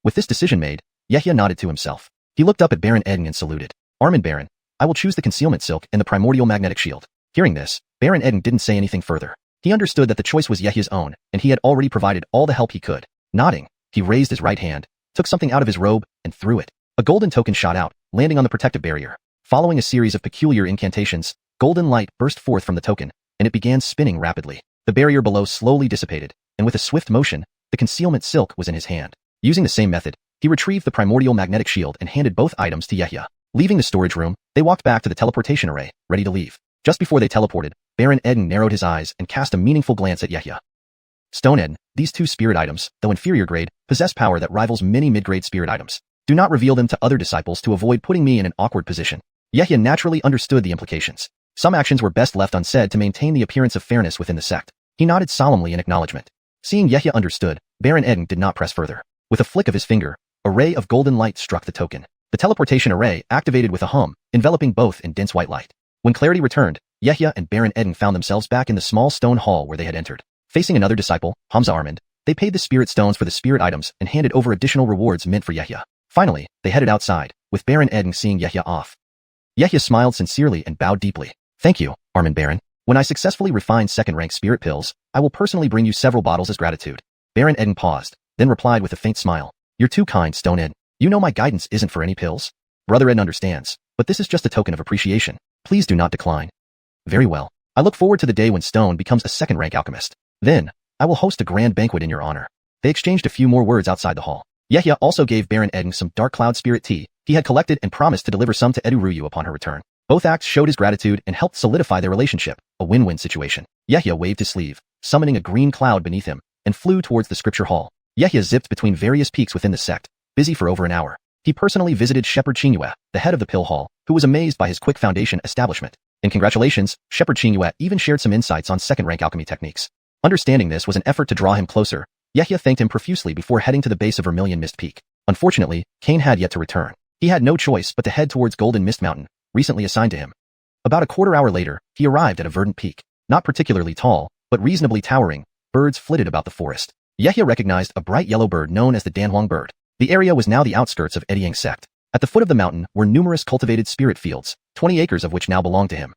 With this decision made, Yehia nodded to himself. He looked up at Baron Edden and saluted. Armin Baron, I will choose the concealment silk and the primordial magnetic shield. Hearing this, Baron Edden didn't say anything further. He understood that the choice was Yehia's own, and he had already provided all the help he could. Nodding, he raised his right hand, took something out of his robe, and threw it. A golden token shot out, landing on the protective barrier. Following a series of peculiar incantations, golden light burst forth from the token, and it began spinning rapidly. The barrier below slowly dissipated, and with a swift motion, the concealment silk was in his hand. Using the same method, he retrieved the primordial magnetic shield and handed both items to Yehia. Leaving the storage room, they walked back to the teleportation array, ready to leave. Just before they teleported, Baron Edden narrowed his eyes and cast a meaningful glance at Yehia. Stone Edden, these two spirit items, though inferior grade, possess power that rivals many mid-grade spirit items. Do not reveal them to other disciples to avoid putting me in an awkward position. Yehia naturally understood the implications. Some actions were best left unsaid to maintain the appearance of fairness within the sect. He nodded solemnly in acknowledgement. Seeing Yehia understood, Baron Edden did not press further. With a flick of his finger, a ray of golden light struck the token. The teleportation array activated with a hum, enveloping both in dense white light. When clarity returned, Yehia and Baron Edden found themselves back in the small stone hall where they had entered. Facing another disciple, Hamza Armand, they paid the spirit stones for the spirit items and handed over additional rewards meant for Yehia. Finally, they headed outside, with Baron Edden seeing Yehia off. Yehia smiled sincerely and bowed deeply. Thank you, Armand Baron. When I successfully refine second-rank spirit pills, I will personally bring you several bottles as gratitude. Baron Edden paused, then replied with a faint smile. You're too kind, Stone Edden. You know my guidance isn't for any pills. Brother Edden understands, but this is just a token of appreciation. Please do not decline. Very well. I look forward to the day when Stone becomes a second-rank alchemist. Then, I will host a grand banquet in your honor. They exchanged a few more words outside the hall. Yehia also gave Baron Edden some dark cloud spirit tea he had collected and promised to deliver some to Eduruyu upon her return. Both acts showed his gratitude and helped solidify their relationship, a win-win situation. Yehia waved his sleeve, summoning a green cloud beneath him, and flew towards the scripture hall. Yehia zipped between various peaks within the sect, busy for over an hour. He personally visited Shepherd Chinua, the head of the Pill Hall, who was amazed by his quick foundation establishment. And congratulations, Shepherd Chinua even shared some insights on second-rank alchemy techniques. Understanding this was an effort to draw him closer. Yehia thanked him profusely before heading to the base of Vermilion Mist Peak. Unfortunately, Kane had yet to return. He had no choice but to head towards Golden Mist Mountain, recently assigned to him. About a quarter hour later, he arrived at a verdant peak. Not particularly tall, but reasonably towering, birds flitted about the forest. Yehia recognized a bright yellow bird known as the Danhuang bird. The area was now the outskirts of Eddying sect. At the foot of the mountain were numerous cultivated spirit fields, 20 acres of which now belonged to him.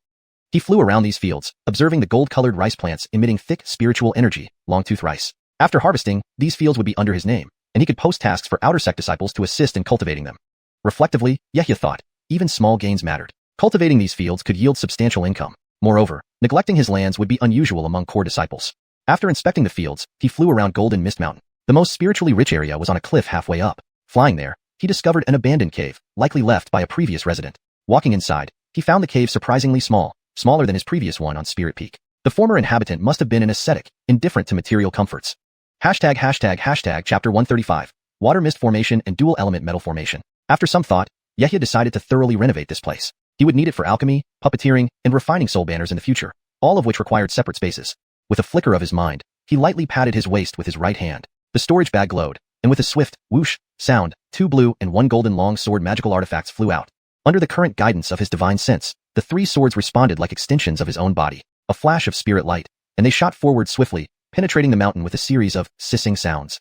He flew around these fields, observing the gold-colored rice plants emitting thick spiritual energy, long-tooth rice. After harvesting, these fields would be under his name, and he could post tasks for outer sect disciples to assist in cultivating them. Reflectively, Yehia thought, even small gains mattered. Cultivating these fields could yield substantial income. Moreover, neglecting his lands would be unusual among core disciples. After inspecting the fields, he flew around Golden Mist Mountain. The most spiritually rich area was on a cliff halfway up. Flying there, he discovered an abandoned cave, likely left by a previous resident. Walking inside, he found the cave surprisingly small, smaller than his previous one on Spirit Peak. The former inhabitant must have been an ascetic, indifferent to material comforts. Chapter 135. Water Mist Formation and Dual Element Metal Formation. After some thought, Yehia decided to thoroughly renovate this place. He would need it for alchemy, puppeteering, and refining soul banners in the future, all of which required separate spaces. With a flicker of his mind, he lightly patted his waist with his right hand. The storage bag glowed, and with a swift, whoosh, sound, 2 blue and 1 golden long sword magical artifacts flew out. Under the current guidance of his divine sense, the 3 swords responded like extensions of his own body. A flash of spirit light, and they shot forward swiftly, penetrating the mountain with a series of sissing sounds.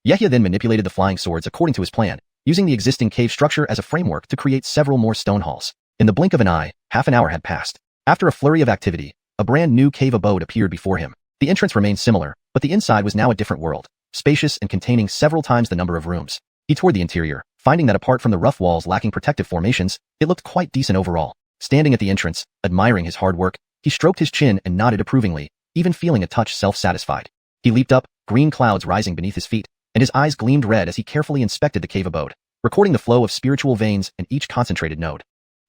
Yehia then manipulated the flying swords according to his plan, using the existing cave structure as a framework to create several more stone halls. In the blink of an eye, half an hour had passed. After a flurry of activity, a brand new cave abode appeared before him. The entrance remained similar, but the inside was now a different world, spacious and containing several times the number of rooms. He toured the interior, finding that apart from the rough walls lacking protective formations, it looked quite decent overall. Standing at the entrance, admiring his hard work, he stroked his chin and nodded approvingly, even feeling a touch self-satisfied. He leaped up, green clouds rising beneath his feet, and his eyes gleamed red as he carefully inspected the cave abode, recording the flow of spiritual veins in each concentrated node.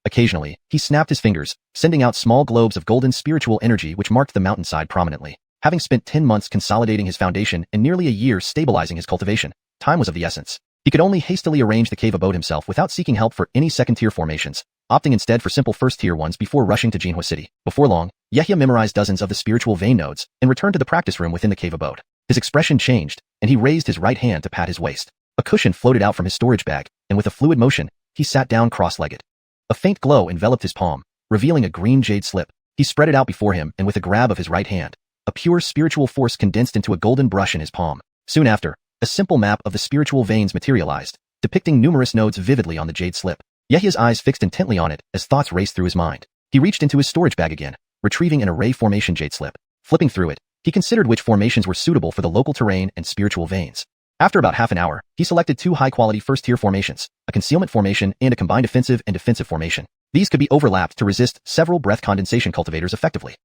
Occasionally, he snapped his fingers, sending out small globes of golden spiritual energy which marked the mountainside prominently. Having spent 10 months consolidating his foundation and nearly a year stabilizing his cultivation, time was of the essence. He could only hastily arrange the cave abode himself without seeking help for any second-tier formations, opting instead for simple first-tier ones before rushing to Jinhua City. Before long, Yehia memorized dozens of the spiritual vein nodes and returned to the practice room within the cave abode. His expression changed, and he raised his right hand to pat his waist. A cushion floated out from his storage bag, and with a fluid motion, he sat down cross-legged. A faint glow enveloped his palm, revealing a green jade slip. He spread it out before him, and with a grab of his right hand, a pure spiritual force condensed into a golden brush in his palm. Soon after, a simple map of the spiritual veins materialized, depicting numerous nodes vividly on the jade slip. Yehia's eyes fixed intently on it as thoughts raced through his mind. He reached into his storage bag again, retrieving an array formation jade slip. Flipping through it, he considered which formations were suitable for the local terrain and spiritual veins. After about half an hour, he selected 2 high-quality first-tier formations, a concealment formation and a combined offensive and defensive formation. These could be overlapped to resist several breath condensation cultivators effectively.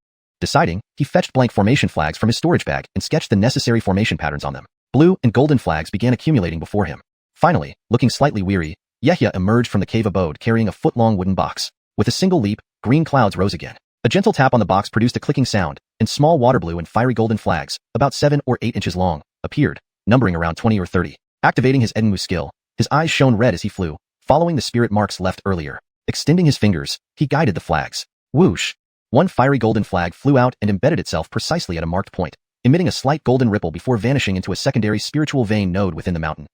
Deciding, he fetched blank formation flags from his storage bag and sketched the necessary formation patterns on them. Blue and golden flags began accumulating before him. Finally, looking slightly weary, Yehia emerged from the cave abode carrying a foot-long wooden box. With a single leap, green clouds rose again. A gentle tap on the box produced a clicking sound, and small water blue and fiery golden flags, about 7 or 8 inches long, appeared, numbering around 20 or 30. Activating his Enmu skill, his eyes shone red as he flew, following the spirit marks left earlier. Extending his fingers, he guided the flags. Whoosh! One fiery golden flag flew out and embedded itself precisely at a marked point, emitting a slight golden ripple before vanishing into a secondary spiritual vein node within the mountain.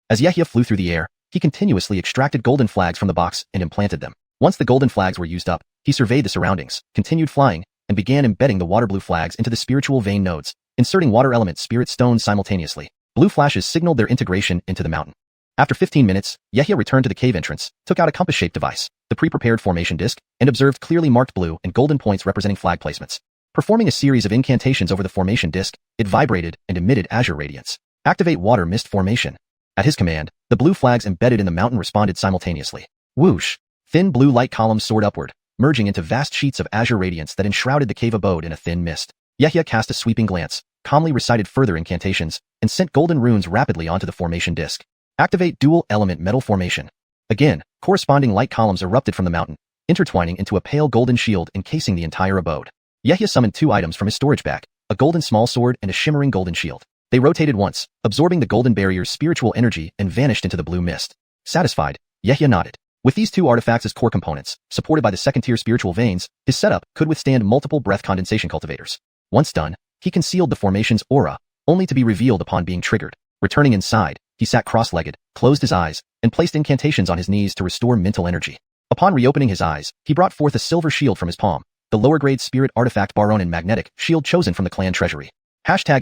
As Yehia flew through the air, he continuously extracted golden flags from the box and implanted them. Once the golden flags were used up, he surveyed the surroundings, continued flying, and began embedding the water blue flags into the spiritual vein nodes, inserting water element spirit stones simultaneously. Blue flashes signaled their integration into the mountain. After 15 minutes, Yehia returned to the cave entrance, took out a compass-shaped device, the pre-prepared formation disc, and observed clearly marked blue and golden points representing flag placements. Performing a series of incantations over the formation disc, it vibrated and emitted azure radiance. Activate water mist formation. At his command, the blue flags embedded in the mountain responded simultaneously. Whoosh! Thin blue light columns soared upward, merging into vast sheets of azure radiance that enshrouded the cave abode in a thin mist. Yehia cast a sweeping glance, calmly recited further incantations, and sent golden runes rapidly onto the formation disc. Activate dual element metal formation. Again, corresponding light columns erupted from the mountain, intertwining into a pale golden shield encasing the entire abode. Yehia summoned 2 items from his storage bag, a golden small sword and a shimmering golden shield. They rotated once, absorbing the golden barrier's spiritual energy and vanished into the blue mist. Satisfied, Yehia nodded. With these 2 artifacts as core components, supported by the second-tier spiritual veins, his setup could withstand multiple breath condensation cultivators. Once done, he concealed the formation's aura, only to be revealed upon being triggered. Returning inside, he sat cross-legged, closed his eyes, and placed incantations on his knees to restore mental energy. Upon reopening his eyes, he brought forth a silver shield from his palm, the lower-grade spirit artifact Baronin magnetic shield chosen from the clan treasury. Chapter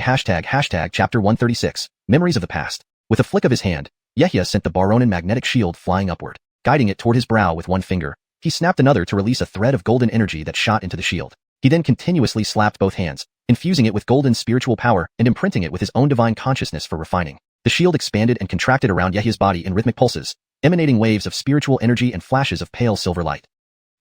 136, Memories of the Past. With a flick of his hand, Yehia sent the Baronin magnetic shield flying upward. Guiding it toward his brow with one finger, he snapped another to release a thread of golden energy that shot into the shield. He then continuously slapped both hands, infusing it with golden spiritual power and imprinting it with his own divine consciousness for refining. The shield expanded and contracted around Yehia's body in rhythmic pulses, emanating waves of spiritual energy and flashes of pale silver light.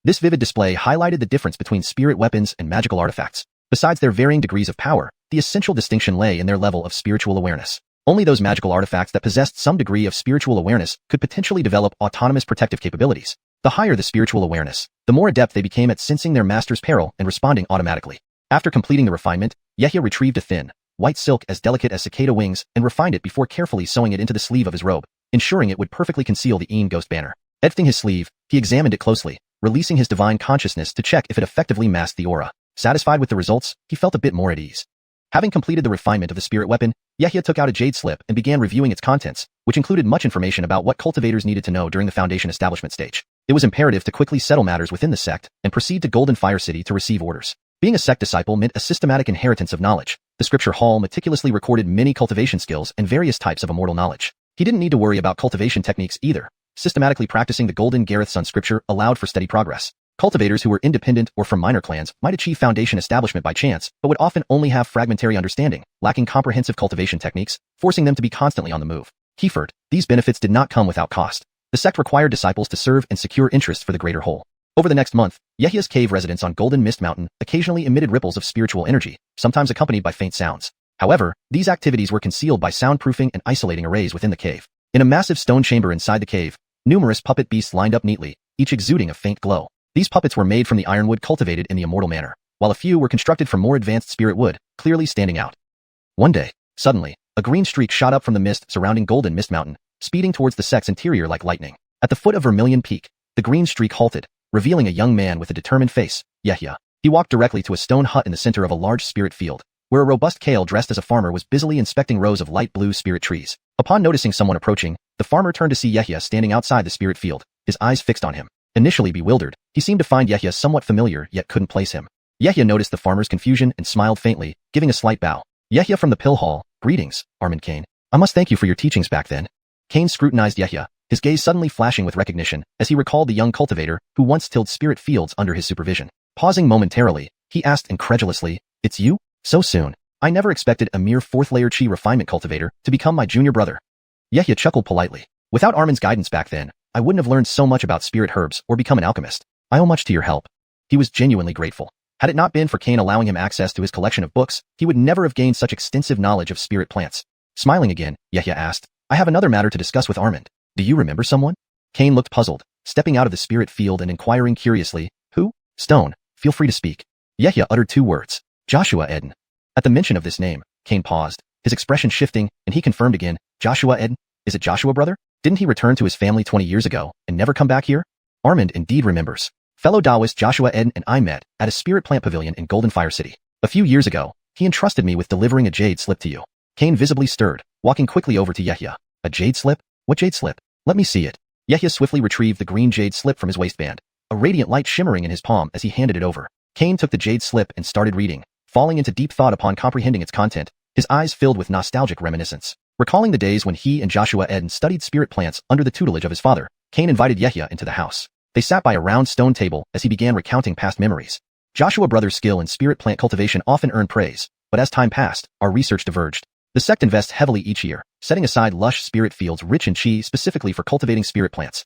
This vivid display highlighted the difference between spirit weapons and magical artifacts. Besides their varying degrees of power, the essential distinction lay in their level of spiritual awareness. Only those magical artifacts that possessed some degree of spiritual awareness could potentially develop autonomous protective capabilities. The higher the spiritual awareness, the more adept they became at sensing their master's peril and responding automatically. After completing the refinement, Yehia retrieved a thin, white silk as delicate as cicada wings and refined it before carefully sewing it into the sleeve of his robe, ensuring it would perfectly conceal the Een Ghost banner. Editing his sleeve, he examined it closely, releasing his divine consciousness to check if it effectively masked the aura. Satisfied with the results, he felt a bit more at ease. Having completed the refinement of the spirit weapon, Yehia took out a jade slip and began reviewing its contents, which included much information about what cultivators needed to know during the foundation establishment stage. It was imperative to quickly settle matters within the sect and proceed to Golden Fire City to receive orders. Being a sect disciple meant a systematic inheritance of knowledge. The scripture hall meticulously recorded many cultivation skills and various types of immortal knowledge. He didn't need to worry about cultivation techniques either. Systematically practicing the Golden Gareth Sun scripture allowed for steady progress. Cultivators who were independent or from minor clans might achieve foundation establishment by chance, but would often only have fragmentary understanding, lacking comprehensive cultivation techniques, forcing them to be constantly on the move. Keyford, these benefits did not come without cost. The sect required disciples to serve and secure interests for the greater whole. Over the next month, Yehia's cave residence on Golden Mist Mountain occasionally emitted ripples of spiritual energy, sometimes accompanied by faint sounds. However, these activities were concealed by soundproofing and isolating arrays within the cave. In a massive stone chamber inside the cave, numerous puppet beasts lined up neatly, each exuding a faint glow. These puppets were made from the ironwood cultivated in the immortal manner, while a few were constructed from more advanced spirit wood, clearly standing out. One day, suddenly, a green streak shot up from the mist surrounding Golden Mist Mountain, speeding towards the sect's interior like lightning. At the foot of Vermilion Peak, the green streak halted, revealing a young man with a determined face, Yehia. He walked directly to a stone hut in the center of a large spirit field, where a robust Kale dressed as a farmer was busily inspecting rows of light blue spirit trees. Upon noticing someone approaching, the farmer turned to see Yehia standing outside the spirit field, his eyes fixed on him. Initially bewildered, he seemed to find Yehia somewhat familiar yet couldn't place him. Yehia noticed the farmer's confusion and smiled faintly, giving a slight bow. Yehia from the Pill Hall. Greetings, Armand Kane. I must thank you for your teachings back then. Kane scrutinized Yehia, his gaze suddenly flashing with recognition as he recalled the young cultivator who once tilled spirit fields under his supervision. Pausing momentarily, he asked incredulously, "It's you? So soon? I never expected a mere fourth-layer chi refinement cultivator to become my junior brother." Yehia chuckled politely. "Without Armand's guidance back then, I wouldn't have learned so much about spirit herbs or become an alchemist. I owe much to your help." He was genuinely grateful. Had it not been for Kane allowing him access to his collection of books, he would never have gained such extensive knowledge of spirit plants. Smiling again, Yehia asked, "I have another matter to discuss with Armand. Do you remember someone?" Kane looked puzzled, stepping out of the spirit field and inquiring curiously, "Who?" "Stone, feel free to speak." Yehia uttered two words, "Joshua Eden." At the mention of this name, Kane paused, his expression shifting, and he confirmed again, "Joshua Eden? Is it Joshua, brother? Didn't he return to his family 20 years ago and never come back here?" Armand indeed remembers. Fellow Taoist Joshua Eden and I met at a spirit plant pavilion in Golden Fire City. A few years ago, he entrusted me with delivering a jade slip to you. Kane visibly stirred, walking quickly over to Yehia. "A jade slip? What jade slip? Let me see it." Yehia swiftly retrieved the green jade slip from his waistband, a radiant light shimmering in his palm as he handed it over. Kane took the jade slip and started reading, falling into deep thought upon comprehending its content, his eyes filled with nostalgic reminiscence. Recalling the days when he and Joshua Eden studied spirit plants under the tutelage of his father, Kane invited Yehia into the house. They sat by a round stone table as he began recounting past memories. Joshua Brothers' skill in spirit plant cultivation often earned praise, but as time passed, our research diverged. The sect invests heavily each year, setting aside lush spirit fields rich in chi specifically for cultivating spirit plants.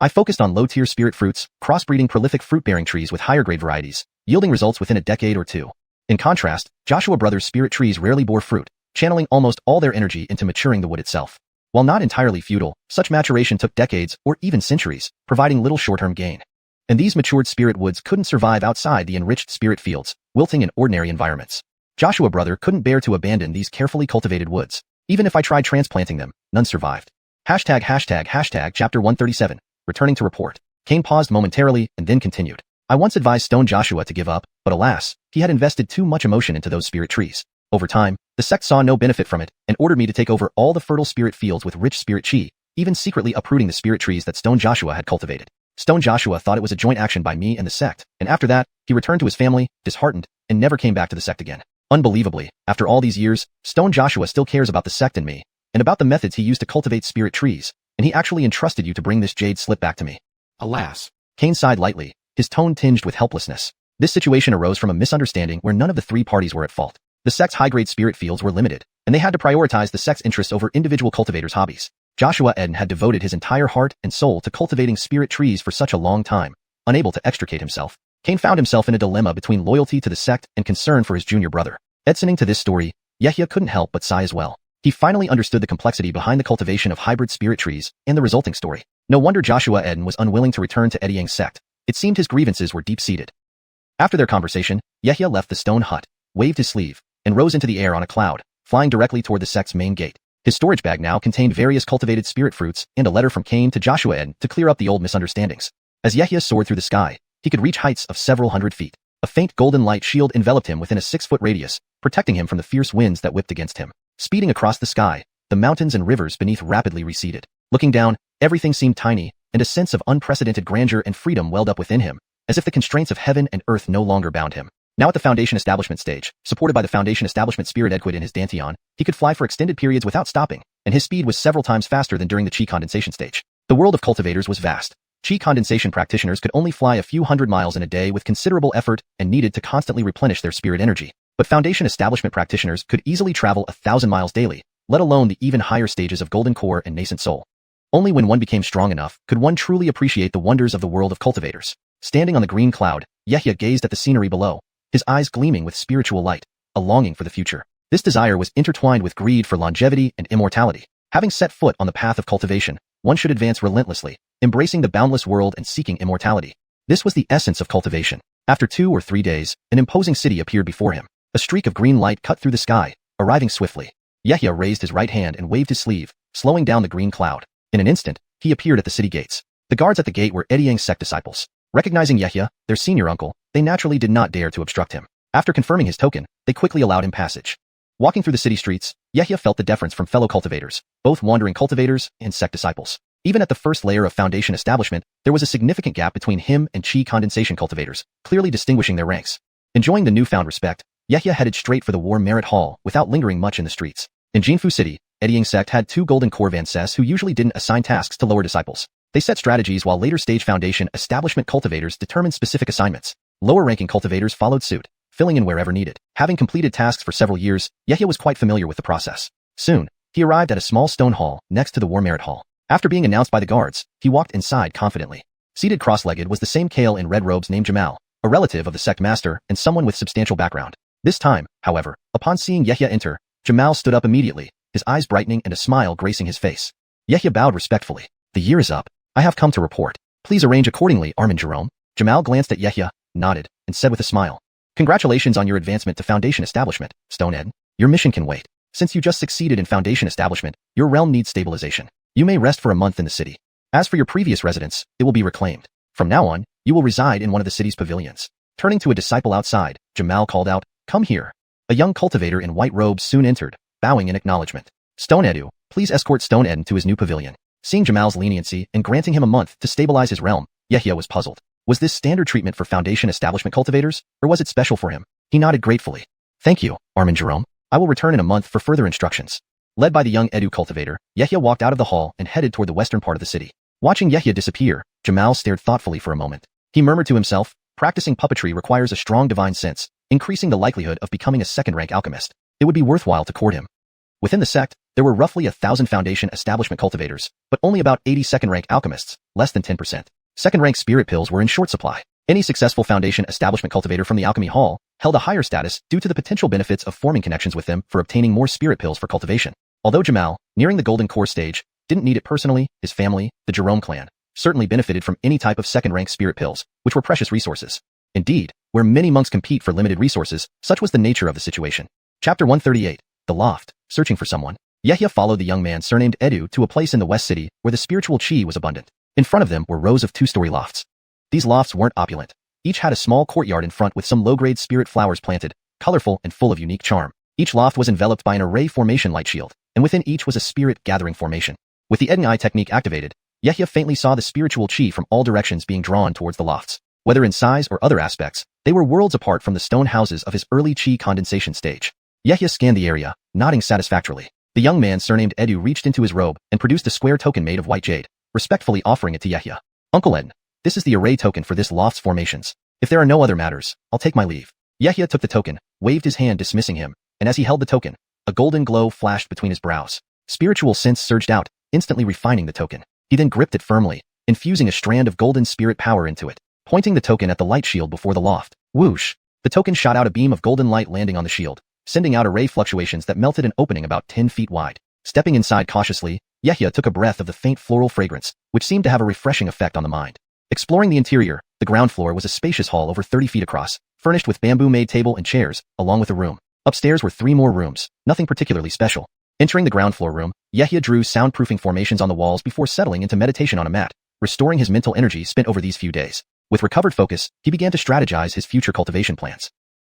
I focused on low-tier spirit fruits, crossbreeding prolific fruit-bearing trees with higher-grade varieties, yielding results within a decade or two. In contrast, Joshua Brothers' spirit trees rarely bore fruit, channeling almost all their energy into maturing the wood itself. While not entirely futile, such maturation took decades or even centuries, providing little short-term gain. And these matured spirit woods couldn't survive outside the enriched spirit fields, wilting in ordinary environments. Joshua Brother couldn't bear to abandon these carefully cultivated woods. Even if I tried transplanting them, none survived. Hashtag chapter 137, returning to report. Kane paused momentarily and then continued. I once advised Stone Joshua to give up, but alas, he had invested too much emotion into those spirit trees. Over time, the sect saw no benefit from it and ordered me to take over all the fertile spirit fields with rich spirit chi, even secretly uprooting the spirit trees that Stone Joshua had cultivated. Stone Joshua thought it was a joint action by me and the sect, and after that, he returned to his family, disheartened, and never came back to the sect again. Unbelievably, after all these years, Stone Joshua still cares about the sect and me, and about the methods he used to cultivate spirit trees, and he actually entrusted you to bring this jade slip back to me. Alas. Kane sighed lightly, his tone tinged with helplessness. This situation arose from a misunderstanding where none of the three parties were at fault. The sect's high-grade spirit fields were limited, and they had to prioritize the sect's interests over individual cultivators' hobbies. Joshua Eden had devoted his entire heart and soul to cultivating spirit trees for such a long time. Unable to extricate himself, Kane found himself in a dilemma between loyalty to the sect and concern for his junior brother. Listening to this story, Yehia couldn't help but sigh as well. He finally understood the complexity behind the cultivation of hybrid spirit trees and the resulting story. No wonder Joshua Eden was unwilling to return to Ediang's sect. It seemed his grievances were deep-seated. After their conversation, Yehia left the stone hut, waved his sleeve, and rose into the air on a cloud, flying directly toward the sect's main gate. His storage bag now contained various cultivated spirit fruits and a letter from Kane to Joshua Eden to clear up the old misunderstandings. As Yehia soared through the sky, he could reach heights of several hundred feet. A faint golden light shield enveloped him within a 6-foot radius, protecting him from the fierce winds that whipped against him. Speeding across the sky, the mountains and rivers beneath rapidly receded. Looking down, everything seemed tiny, and a sense of unprecedented grandeur and freedom welled up within him, as if the constraints of heaven and earth no longer bound him. Now at the Foundation Establishment stage, supported by the Foundation Establishment Spirit Edquid in his Dantian, he could fly for extended periods without stopping, and his speed was several times faster than during the Chi condensation stage. The world of cultivators was vast. Chi condensation practitioners could only fly a few hundred miles in a day with considerable effort and needed to constantly replenish their spirit energy. But Foundation Establishment practitioners could easily travel 1,000 miles daily, let alone the even higher stages of Golden Core and Nascent Soul. Only when one became strong enough could one truly appreciate the wonders of the world of cultivators. Standing on the green cloud, Yehia gazed at the scenery below, his eyes gleaming with spiritual light, a longing for the future. This desire was intertwined with greed for longevity and immortality. Having set foot on the path of cultivation, one should advance relentlessly, embracing the boundless world and seeking immortality. This was the essence of cultivation. After 2 or 3 days, an imposing city appeared before him. A streak of green light cut through the sky, arriving swiftly. Yehia raised his right hand and waved his sleeve, slowing down the green cloud. In an instant, he appeared at the city gates. The guards at the gate were Ediang's sect disciples. Recognizing Yehia, their senior uncle, they naturally did not dare to obstruct him. After confirming his token, they quickly allowed him passage. Walking through the city streets, Yehia felt the deference from fellow cultivators, both wandering cultivators and sect disciples. Even at the first layer of foundation establishment, there was a significant gap between him and Qi condensation cultivators, clearly distinguishing their ranks. Enjoying the newfound respect, Yehia headed straight for the War Merit Hall without lingering much in the streets. In Jinfu City, Ediang's sect had 2 golden core Vances who usually didn't assign tasks to lower disciples. They set strategies while later stage foundation establishment cultivators determined specific assignments. Lower-ranking cultivators followed suit, filling in wherever needed. Having completed tasks for several years, Yehia was quite familiar with the process. Soon, he arrived at a small stone hall next to the War Merit Hall. After being announced by the guards, he walked inside confidently. Seated cross-legged was the same Kale in red robes named Jamal, a relative of the sect master and someone with substantial background. This time, however, upon seeing Yehia enter, Jamal stood up immediately, his eyes brightening and a smile gracing his face. Yehia bowed respectfully. The year is up. I have come to report. Please arrange accordingly, Armin Jerome. Jamal glanced at Yehia, nodded, and said with a smile. Congratulations on your advancement to Foundation Establishment, Stonehead. Your mission can wait. Since you just succeeded in Foundation Establishment, your realm needs stabilization. You may rest for a month in the city. As for your previous residence, it will be reclaimed. From now on, you will reside in one of the city's pavilions. Turning to a disciple outside, Jamal called out, Come here. A young cultivator in white robes soon entered, bowing in acknowledgement. Stonehead, please escort Stonehead to his new pavilion. Seeing Jamal's leniency and granting him a month to stabilize his realm, Yehia was puzzled. Was this standard treatment for Foundation Establishment cultivators, or was it special for him? He nodded gratefully. Thank you, Armin Jerome. I will return in a month for further instructions. Led by the young Edu cultivator, Yehia walked out of the hall and headed toward the western part of the city. Watching Yehia disappear, Jamal stared thoughtfully for a moment. He murmured to himself, practicing puppetry requires a strong divine sense, increasing the likelihood of becoming a second-rank alchemist. It would be worthwhile to court him. Within the sect, there were roughly 1,000 Foundation Establishment cultivators, but only about 80 second-rank alchemists, less than 10%. Second-rank spirit pills were in short supply. Any successful Foundation Establishment cultivator from the Alchemy Hall held a higher status due to the potential benefits of forming connections with them for obtaining more spirit pills for cultivation. Although Jamal, nearing the Golden Core stage, didn't need it personally, his family, the Jerome clan, certainly benefited from any type of second-rank spirit pills, which were precious resources. Indeed, where many monks compete for limited resources, such was the nature of the situation. Chapter 138, The Loft, Searching for Someone. Yehia followed the young man surnamed Edu to a place in the West City where the spiritual chi was abundant. In front of them were rows of 2-story lofts. These lofts weren't opulent. Each had a small courtyard in front with some low-grade spirit flowers planted, colorful and full of unique charm. Each loft was enveloped by an array formation light shield, and within each was a spirit gathering formation. With the Eden Eye technique activated, Yehia faintly saw the spiritual chi from all directions being drawn towards the lofts. Whether in size or other aspects, they were worlds apart from the stone houses of his early chi condensation stage. Yehia scanned the area, nodding satisfactorily. The young man surnamed Edu reached into his robe and produced a square token made of white jade, respectfully offering it to Yehia. Uncle Eden, this is the array token for this loft's formations. If there are no other matters, I'll take my leave. Yehia took the token, waved his hand dismissing him, and as he held the token, a golden glow flashed between his brows. Spiritual sense surged out, instantly refining the token. He then gripped it firmly, infusing a strand of golden spirit power into it, pointing the token at the light shield before the loft. Whoosh! The token shot out a beam of golden light landing on the shield, sending out array fluctuations that melted an opening about 10 feet wide. Stepping inside cautiously, Yehia took a breath of the faint floral fragrance, which seemed to have a refreshing effect on the mind. Exploring the interior, the ground floor was a spacious hall over 30 feet across, furnished with bamboo-made table and chairs, along with a room. Upstairs were 3 more rooms, nothing particularly special. Entering the ground floor room, Yehia drew soundproofing formations on the walls before settling into meditation on a mat, restoring his mental energy spent over these few days. With recovered focus, he began to strategize his future cultivation plans.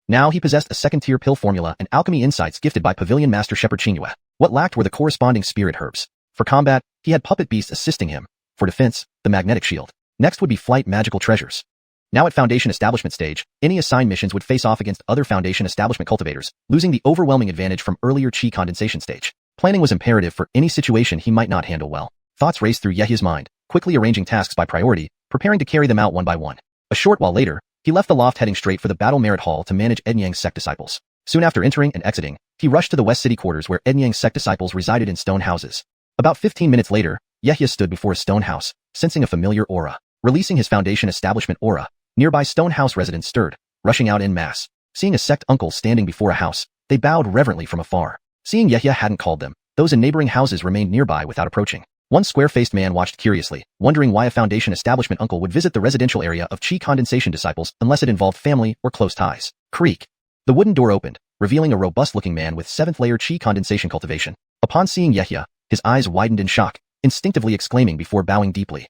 Now he possessed a second-tier pill formula and alchemy insights gifted by Pavilion Master Shepherd Chinua. What lacked were the corresponding spirit herbs. For combat, he had puppet beasts assisting him. For defense, the magnetic shield. Next would be flight magical treasures. Now at Foundation Establishment stage, any assigned missions would face off against other Foundation Establishment cultivators, losing the overwhelming advantage from earlier chi condensation stage. Planning was imperative for any situation he might not handle well. Thoughts raced through Yehia's mind, quickly arranging tasks by priority, preparing to carry them out one by one. A short while later, he left the loft heading straight for the Battle Merit Hall to manage Enyang's sect disciples. Soon after entering and exiting, he rushed to the West City quarters where Enyang's sect disciples resided in stone houses. About 15 minutes later, Yehia stood before a stone house, sensing a familiar aura. Releasing his Foundation Establishment aura, nearby stone house residents stirred, rushing out en masse. Seeing a sect uncle standing before a house, They bowed reverently from afar. Seeing Yehia hadn't called them, those in neighboring houses remained nearby without approaching. One square-faced man watched curiously, wondering why a Foundation establishment uncle would visit the residential area of Qi condensation disciples unless it involved family or close ties. Creak. The wooden door opened, revealing a robust-looking man with 7th-layer Qi condensation cultivation. Upon seeing Yehia, his eyes widened in shock, instinctively exclaiming before bowing deeply.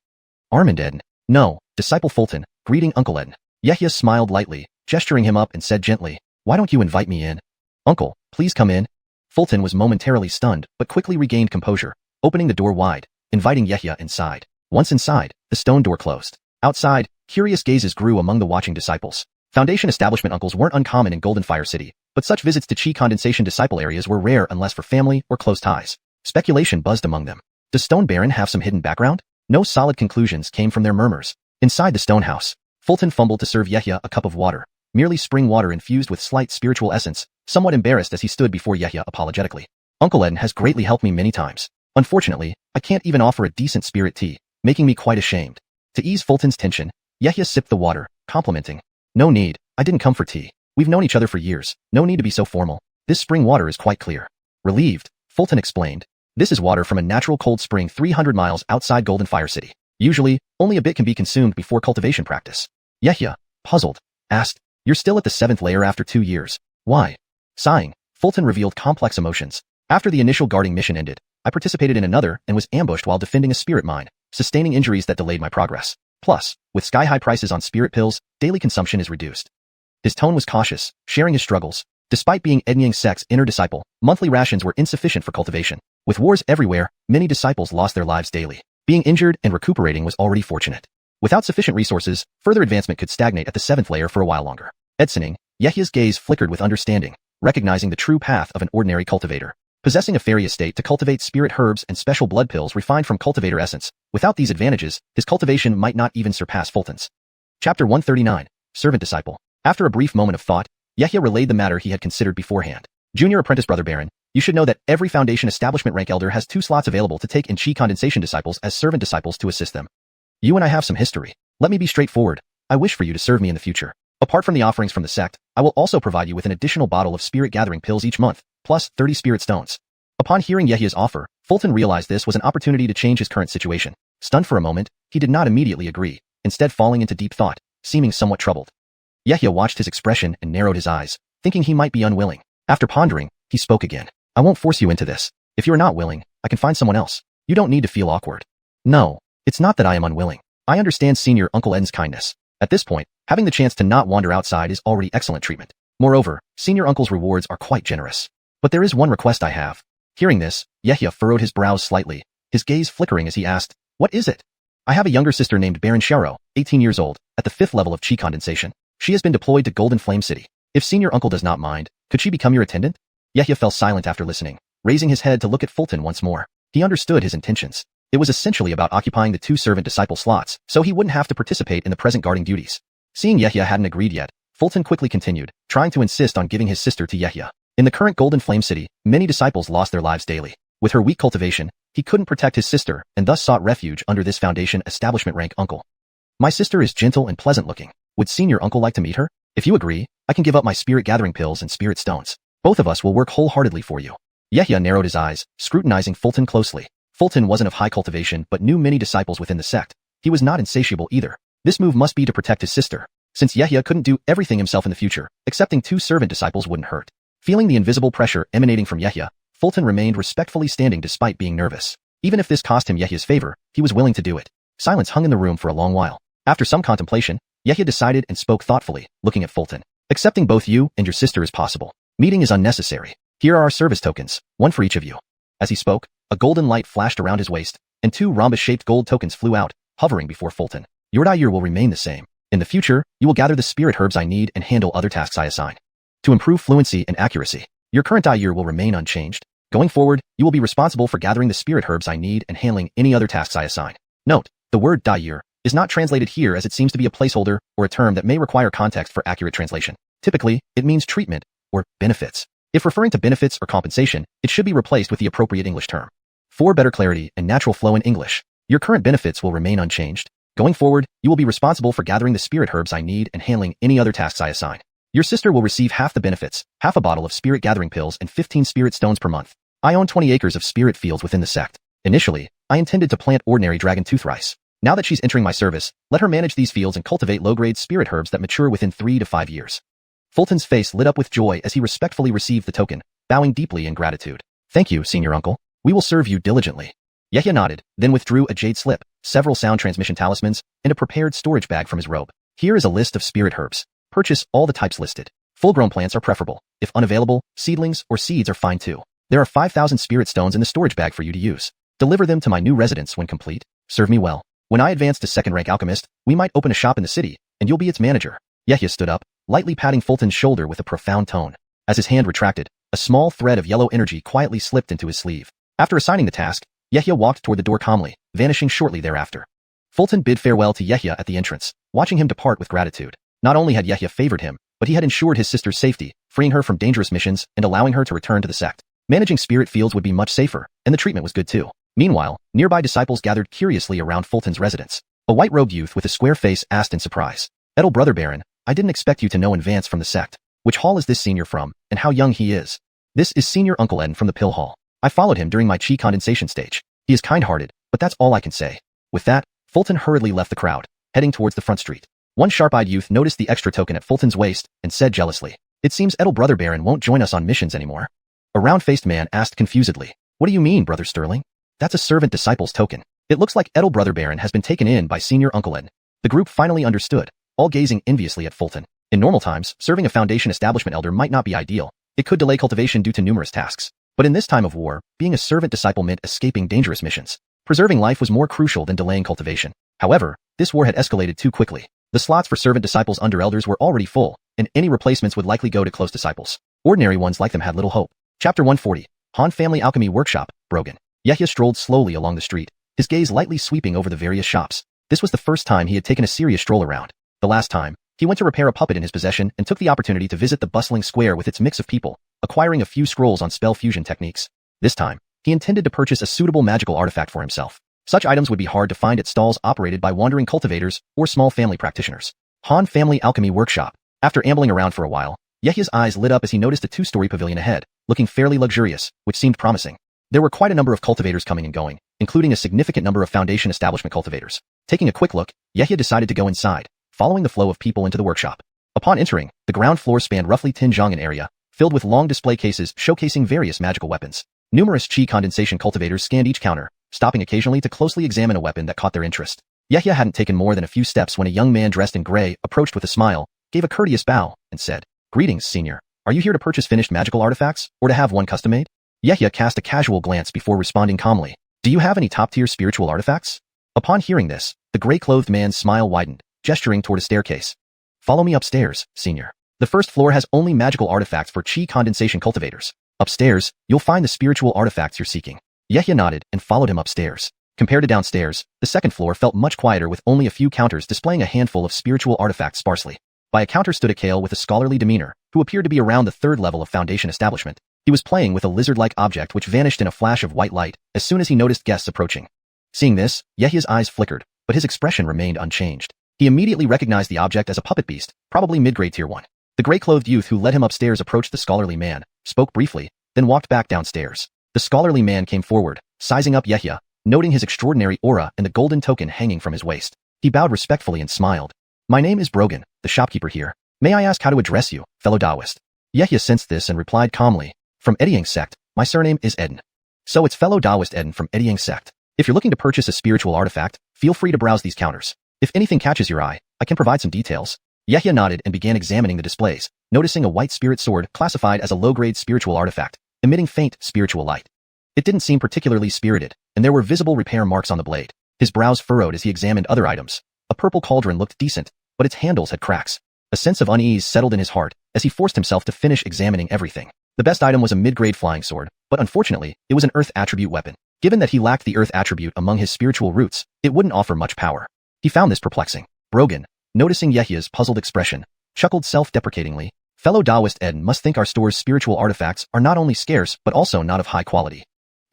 Armand Eden. No, Disciple Fulton, greeting Uncle Eden. Yehia smiled lightly, gesturing him up and said gently, why don't you invite me in? Uncle, please come in. Fulton was momentarily stunned, but quickly regained composure, opening the door wide, inviting Yehia inside. Once inside, the stone door closed. Outside, curious gazes grew among the watching disciples. Foundation establishment uncles weren't uncommon in Golden Fire City, but such visits to Qi condensation disciple areas were rare unless for family or close ties. Speculation buzzed among them. Does Stone Baron have some hidden background? No solid conclusions came from their murmurs. Inside the stone house, Fulton fumbled to serve Yehia a cup of water, merely spring water infused with slight spiritual essence, somewhat embarrassed as he stood before Yehia apologetically. Uncle Eden has greatly helped me many times. Unfortunately, I can't even offer a decent spirit tea, making me quite ashamed. To ease Fulton's tension, Yehia sipped the water, complimenting. No need, I didn't come for tea. We've known each other for years, no need to be so formal. This spring water is quite clear. Relieved, Fulton explained. This is water from a natural cold spring 300 miles outside Golden Fire City. Usually, only a bit can be consumed before cultivation practice. Yehia, puzzled, asked, you're still at the 7th layer after 2 years. Why? Sighing, Fulton revealed complex emotions. After the initial guarding mission ended, I participated in another and was ambushed while defending a spirit mine, sustaining injuries that delayed my progress. Plus, with sky-high prices on spirit pills, daily consumption is reduced. His tone was cautious, sharing his struggles. Despite being Ednyang Sect's inner disciple, monthly rations were insufficient for cultivation. With wars everywhere, many disciples lost their lives daily. Being injured and recuperating was already fortunate. Without sufficient resources, further advancement could stagnate at the 7th layer for a while longer. Edsoning, Yehia's gaze flickered with understanding, recognizing the true path of an ordinary cultivator. Possessing a fairy estate to cultivate spirit herbs and special blood pills refined from cultivator essence, without these advantages, his cultivation might not even surpass Fulton's. Chapter 139, Servant Disciple. After a brief moment of thought, Yehia relayed the matter he had considered beforehand. Junior Apprentice Brother Baron, you should know that every Foundation establishment rank elder has 2 slots available to take in Qi condensation disciples as servant disciples to assist them. You and I have some history. Let me be straightforward. I wish for you to serve me in the future. Apart from the offerings from the sect, I will also provide you with an additional bottle of spirit gathering pills each month, plus 30 spirit stones. Upon hearing Yehia's offer, Fulton realized this was an opportunity to change his current situation. Stunned for a moment, he did not immediately agree, instead falling into deep thought, seeming somewhat troubled. Yehia watched his expression and narrowed his eyes, thinking he might be unwilling. After pondering, he spoke again. I won't force you into this. If you are not willing, I can find someone else. You don't need to feel awkward. No, it's not that I am unwilling. I understand Senior Uncle Eden's kindness. At this point, having the chance to not wander outside is already excellent treatment. Moreover, Senior Uncle's rewards are quite generous. But there is one request I have. Hearing this, Yehia furrowed his brows slightly, his gaze flickering as he asked, what is it? I have a younger sister named Baron Xiao, 18 years old, at the 5th level of Qi condensation. She has been deployed to Golden Flame City. If Senior Uncle does not mind, could she become your attendant? Yehia fell silent after listening, raising his head to look at Fulton once more. He understood his intentions. It was essentially about occupying the 2 servant disciple slots, so he wouldn't have to participate in the present guarding duties. Seeing Yehia hadn't agreed yet, Fulton quickly continued, trying to insist on giving his sister to Yehia. In the current Golden Flame City, many disciples lost their lives daily. With her weak cultivation, he couldn't protect his sister and thus sought refuge under this Foundation establishment rank uncle. My sister is gentle and pleasant looking. Would Senior Uncle like to meet her? If you agree, I can give up my spirit gathering pills and spirit stones. Both of us will work wholeheartedly for you. Yehia narrowed his eyes, scrutinizing Fulton closely. Fulton wasn't of high cultivation but knew many disciples within the sect. He was not insatiable either. This move must be to protect his sister. Since Yehia couldn't do everything himself in the future, accepting 2 servant disciples wouldn't hurt. Feeling the invisible pressure emanating from Yehia, Fulton remained respectfully standing despite being nervous. Even if this cost him Yehia's favor, he was willing to do it. Silence hung in the room for a long while. After some contemplation, Yehia decided and spoke thoughtfully, looking at Fulton. Accepting both you and your sister is possible. Meeting is unnecessary. Here are our service tokens, one for each of you. As he spoke, a golden light flashed around his waist, and 2 rhombus-shaped gold tokens flew out, hovering before Fulton. Your Daiyur will remain the same. In the future, you will gather the spirit herbs I need and handle other tasks I assign. To improve fluency and accuracy, your current Daiyur will remain unchanged. Going forward, you will be responsible for gathering the spirit herbs I need and handling any other tasks I assign. Note, the word Daiyur is not translated here as it seems to be a placeholder or a term that may require context for accurate translation. Typically, it means treatment or benefits. If referring to benefits or compensation, it should be replaced with the appropriate English term. For better clarity and natural flow in English, your current benefits will remain unchanged. Going forward, you will be responsible for gathering the spirit herbs I need and handling any other tasks I assign. Your sister will receive half the benefits, half a bottle of spirit gathering pills and 15 spirit stones per month. I own 20 acres of spirit fields within the sect. Initially, I intended to plant ordinary dragon tooth rice. Now that she's entering my service, let her manage these fields and cultivate low-grade spirit herbs that mature within 3 to 5 years. Fulton's face lit up with joy as he respectfully received the token, bowing deeply in gratitude. Thank you, senior uncle. We will serve you diligently. Yehia nodded, then withdrew a jade slip, several sound transmission talismans, and a prepared storage bag from his robe. Here is a list of spirit herbs. Purchase all the types listed. Full-grown plants are preferable. If unavailable, seedlings or seeds are fine too. There are 5,000 spirit stones in the storage bag for you to use. Deliver them to my new residence when complete. Serve me well. When I advance to second-rank alchemist, we might open a shop in the city, and you'll be its manager. Yehia stood up, lightly patting Fulton's shoulder with a profound tone. As his hand retracted, a small thread of yellow energy quietly slipped into his sleeve. After assigning the task, Yehia walked toward the door calmly, vanishing shortly thereafter. Fulton bid farewell to Yehia at the entrance, watching him depart with gratitude. Not only had Yehia favored him, but he had ensured his sister's safety, freeing her from dangerous missions and allowing her to return to the sect. Managing spirit fields would be much safer, and the treatment was good too. Meanwhile, nearby disciples gathered curiously around Fulton's residence. A white-robed youth with a square face asked in surprise, "Edel brother Baron, I didn't expect you to know in advance from the sect. Which hall is this senior from, and how young he is?" "This is Senior Uncle Eden from the Pill Hall. I followed him during my chi condensation stage. He is kind-hearted, but that's all I can say." With that, Fulton hurriedly left the crowd, heading towards the front street. One sharp-eyed youth noticed the extra token at Fulton's waist and said jealously, "It seems Edel brother Baron won't join us on missions anymore." A round-faced man asked confusedly, "What do you mean, Brother Sterling?" "That's a servant disciple's token. It looks like Edel brother Baron has been taken in by Senior Uncle Eden." The group finally understood, all gazing enviously at Fulton. In normal times, serving a Foundation establishment elder might not be ideal. It could delay cultivation due to numerous tasks. But in this time of war, being a servant disciple meant escaping dangerous missions. Preserving life was more crucial than delaying cultivation. However, this war had escalated too quickly. The slots for servant disciples under elders were already full, and any replacements would likely go to close disciples. Ordinary ones like them had little hope. Chapter 140, Han Family Alchemy Workshop, Brogan. Yehia strolled slowly along the street, his gaze lightly sweeping over the various shops. This was the first time he had taken a serious stroll around. The last time, he went to repair a puppet in his possession and took the opportunity to visit the bustling square with its mix of people, acquiring a few scrolls on spell fusion techniques. This time, he intended to purchase a suitable magical artifact for himself. Such items would be hard to find at stalls operated by wandering cultivators or small family practitioners. Han Family Alchemy Workshop. After ambling around for a while, Yehia's eyes lit up as he noticed a two-story pavilion ahead, looking fairly luxurious, which seemed promising. There were quite a number of cultivators coming and going, including a significant number of Foundation establishment cultivators. Taking a quick look, Yehia decided to go inside, following the flow of people into the workshop. Upon entering, the ground floor spanned roughly 10 zhang in area, filled with long display cases showcasing various magical weapons. Numerous chi condensation cultivators scanned each counter, stopping occasionally to closely examine a weapon that caught their interest. Yehia hadn't taken more than a few steps when a young man dressed in gray approached with a smile, gave a courteous bow, and said, "Greetings, senior. Are you here to purchase finished magical artifacts, or to have one custom made?" Yehia cast a casual glance before responding calmly, "Do you have any top-tier spiritual artifacts?" Upon hearing this, the gray-clothed man's smile widened, gesturing toward a staircase. "Follow me upstairs, senior. The first floor has only magical artifacts for chi condensation cultivators. Upstairs, you'll find the spiritual artifacts you're seeking." Yehia nodded and followed him upstairs. Compared to downstairs, the second floor felt much quieter with only a few counters displaying a handful of spiritual artifacts sparsely. By a counter stood a Kale with a scholarly demeanor, who appeared to be around the third level of Foundation establishment. He was playing with a lizard-like object which vanished in a flash of white light as soon as he noticed guests approaching. Seeing this, Yehia's eyes flickered, but his expression remained unchanged. He immediately recognized the object as a puppet beast, probably mid-grade tier 1. The gray-clothed youth who led him upstairs approached the scholarly man, spoke briefly, then walked back downstairs. The scholarly man came forward, sizing up Yehia, noting his extraordinary aura and the golden token hanging from his waist. He bowed respectfully and smiled. "My name is Brogan, the shopkeeper here. May I ask how to address you, fellow Taoist?" Yehia sensed this and replied calmly, "From Ediang sect, my surname is Eden." "So it's fellow Taoist Eden from Ediang sect. If you're looking to purchase a spiritual artifact, feel free to browse these counters. If anything catches your eye, I can provide some details." Yehia nodded and began examining the displays, noticing a white spirit sword classified as a low-grade spiritual artifact, emitting faint spiritual light. It didn't seem particularly spirited, and there were visible repair marks on the blade. His brows furrowed as he examined other items. A purple cauldron looked decent, but its handles had cracks. A sense of unease settled in his heart as he forced himself to finish examining everything. The best item was a mid-grade flying sword, but unfortunately, it was an earth attribute weapon. Given that he lacked the earth attribute among his spiritual roots, it wouldn't offer much power. He found this perplexing. Brogan, noticing Yehia's puzzled expression, chuckled self-deprecatingly. "Fellow Taoist Eden must think our store's spiritual artifacts are not only scarce but also not of high quality."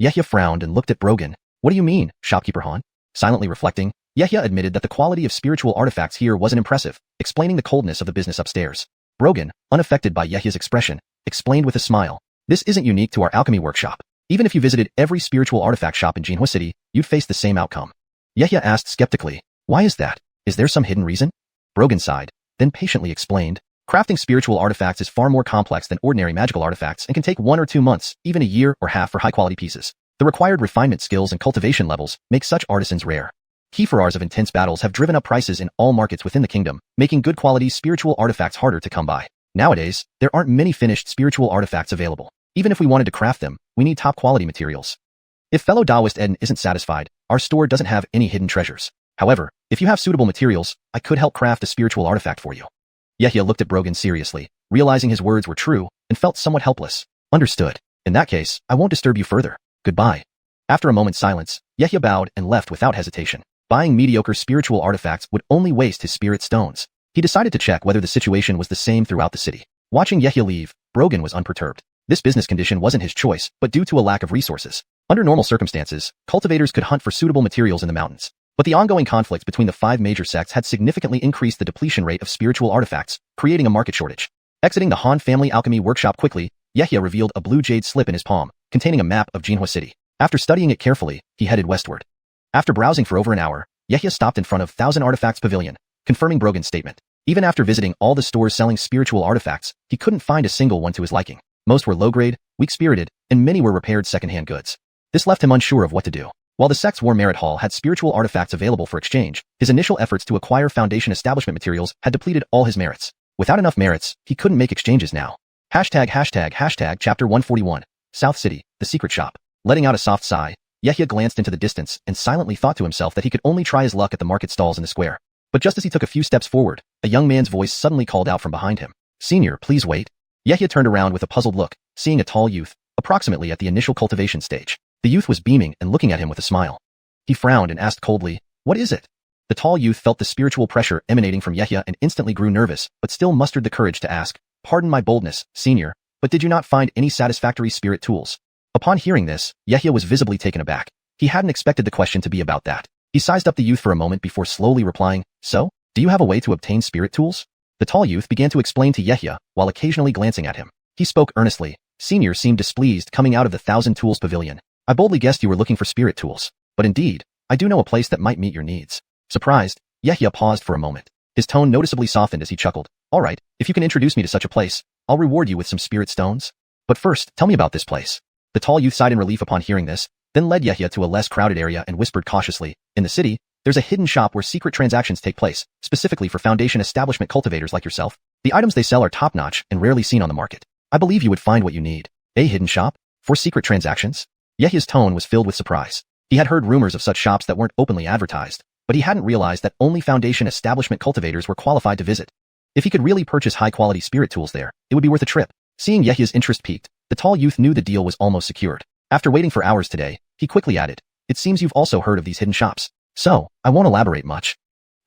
Yehia frowned and looked at Brogan. "What do you mean, shopkeeper Han?" Silently reflecting, Yehia admitted that the quality of spiritual artifacts here wasn't impressive, explaining the coldness of the business upstairs. Brogan, unaffected by Yehya's expression, explained with a smile. This isn't unique to our alchemy workshop. Even if you visited every spiritual artifact shop in Jinhua City, you'd face the same outcome. Yehya asked skeptically, why is that? Is there some hidden reason? Brogan sighed, then patiently explained. Crafting spiritual artifacts is far more complex than ordinary magical artifacts and can take 1 or 2 months, even a year or half for high-quality pieces. The required refinement skills and cultivation levels make such artisans rare. Key hours of intense battles have driven up prices in all markets within the kingdom, making good quality spiritual artifacts harder to come by. Nowadays, there aren't many finished spiritual artifacts available. Even if we wanted to craft them, we need top-quality materials. If fellow Taoist Eden isn't satisfied, our store doesn't have any hidden treasures. However, if you have suitable materials, I could help craft a spiritual artifact for you. Yehya looked at Brogan seriously, realizing his words were true, and felt somewhat helpless. Understood. In that case, I won't disturb you further. Goodbye. After a moment's silence, Yehya bowed and left without hesitation. Buying mediocre spiritual artifacts would only waste his spirit stones. He decided to check whether the situation was the same throughout the city. Watching Yehya leave, Brogan was unperturbed. This business condition wasn't his choice, but due to a lack of resources. Under normal circumstances, cultivators could hunt for suitable materials in the mountains. But the ongoing conflict between the 5 major sects had significantly increased the depletion rate of spiritual artifacts, creating a market shortage. Exiting the Han family alchemy workshop quickly, Yehya revealed a blue jade slip in his palm, containing a map of Jinhua City. After studying it carefully, he headed westward. After browsing for over an hour, Yehya stopped in front of 1000 Artifacts Pavilion, confirming Brogan's statement. Even after visiting all the stores selling spiritual artifacts, he couldn't find a single one to his liking. Most were low-grade, weak-spirited, and many were repaired second-hand goods. This left him unsure of what to do. While the sect's War Merit Hall had spiritual artifacts available for exchange, his initial efforts to acquire Foundation establishment materials had depleted all his merits. Without enough merits, he couldn't make exchanges now. Chapter 141. South City, the secret shop. Letting out a soft sigh, Yehya glanced into the distance and silently thought to himself that he could only try his luck at the market stalls in the square. But just as he took a few steps forward, a young man's voice suddenly called out from behind him. Senior, please wait. Yehya turned around with a puzzled look, seeing a tall youth, approximately at the initial cultivation stage. The youth was beaming and looking at him with a smile. He frowned and asked coldly, what is it? The tall youth felt the spiritual pressure emanating from Yehya and instantly grew nervous, but still mustered the courage to ask, pardon my boldness, senior, but did you not find any satisfactory spirit tools? Upon hearing this, Yehya was visibly taken aback. He hadn't expected the question to be about that. He sized up the youth for a moment before slowly replying, so, do you have a way to obtain spirit tools? The tall youth began to explain to Yehya, while occasionally glancing at him. He spoke earnestly. Senior seemed displeased coming out of the 1000 Tools Pavilion. I boldly guessed you were looking for spirit tools. But indeed, I do know a place that might meet your needs. Surprised, Yehya paused for a moment. His tone noticeably softened as he chuckled. All right, if you can introduce me to such a place, I'll reward you with some spirit stones. But first, tell me about this place. The tall youth sighed in relief upon hearing this, then led Yehya to a less crowded area and whispered cautiously, in the city, there's a hidden shop where secret transactions take place, specifically for Foundation establishment cultivators like yourself. The items they sell are top-notch and rarely seen on the market. I believe you would find what you need. A hidden shop? For secret transactions? Yehya's tone was filled with surprise. He had heard rumors of such shops that weren't openly advertised, but he hadn't realized that only Foundation establishment cultivators were qualified to visit. If he could really purchase high-quality spirit tools there, it would be worth a trip. Seeing Yehya's interest piqued, the tall youth knew the deal was almost secured. After waiting for hours today, he quickly added, it seems you've also heard of these hidden shops. So, I won't elaborate much.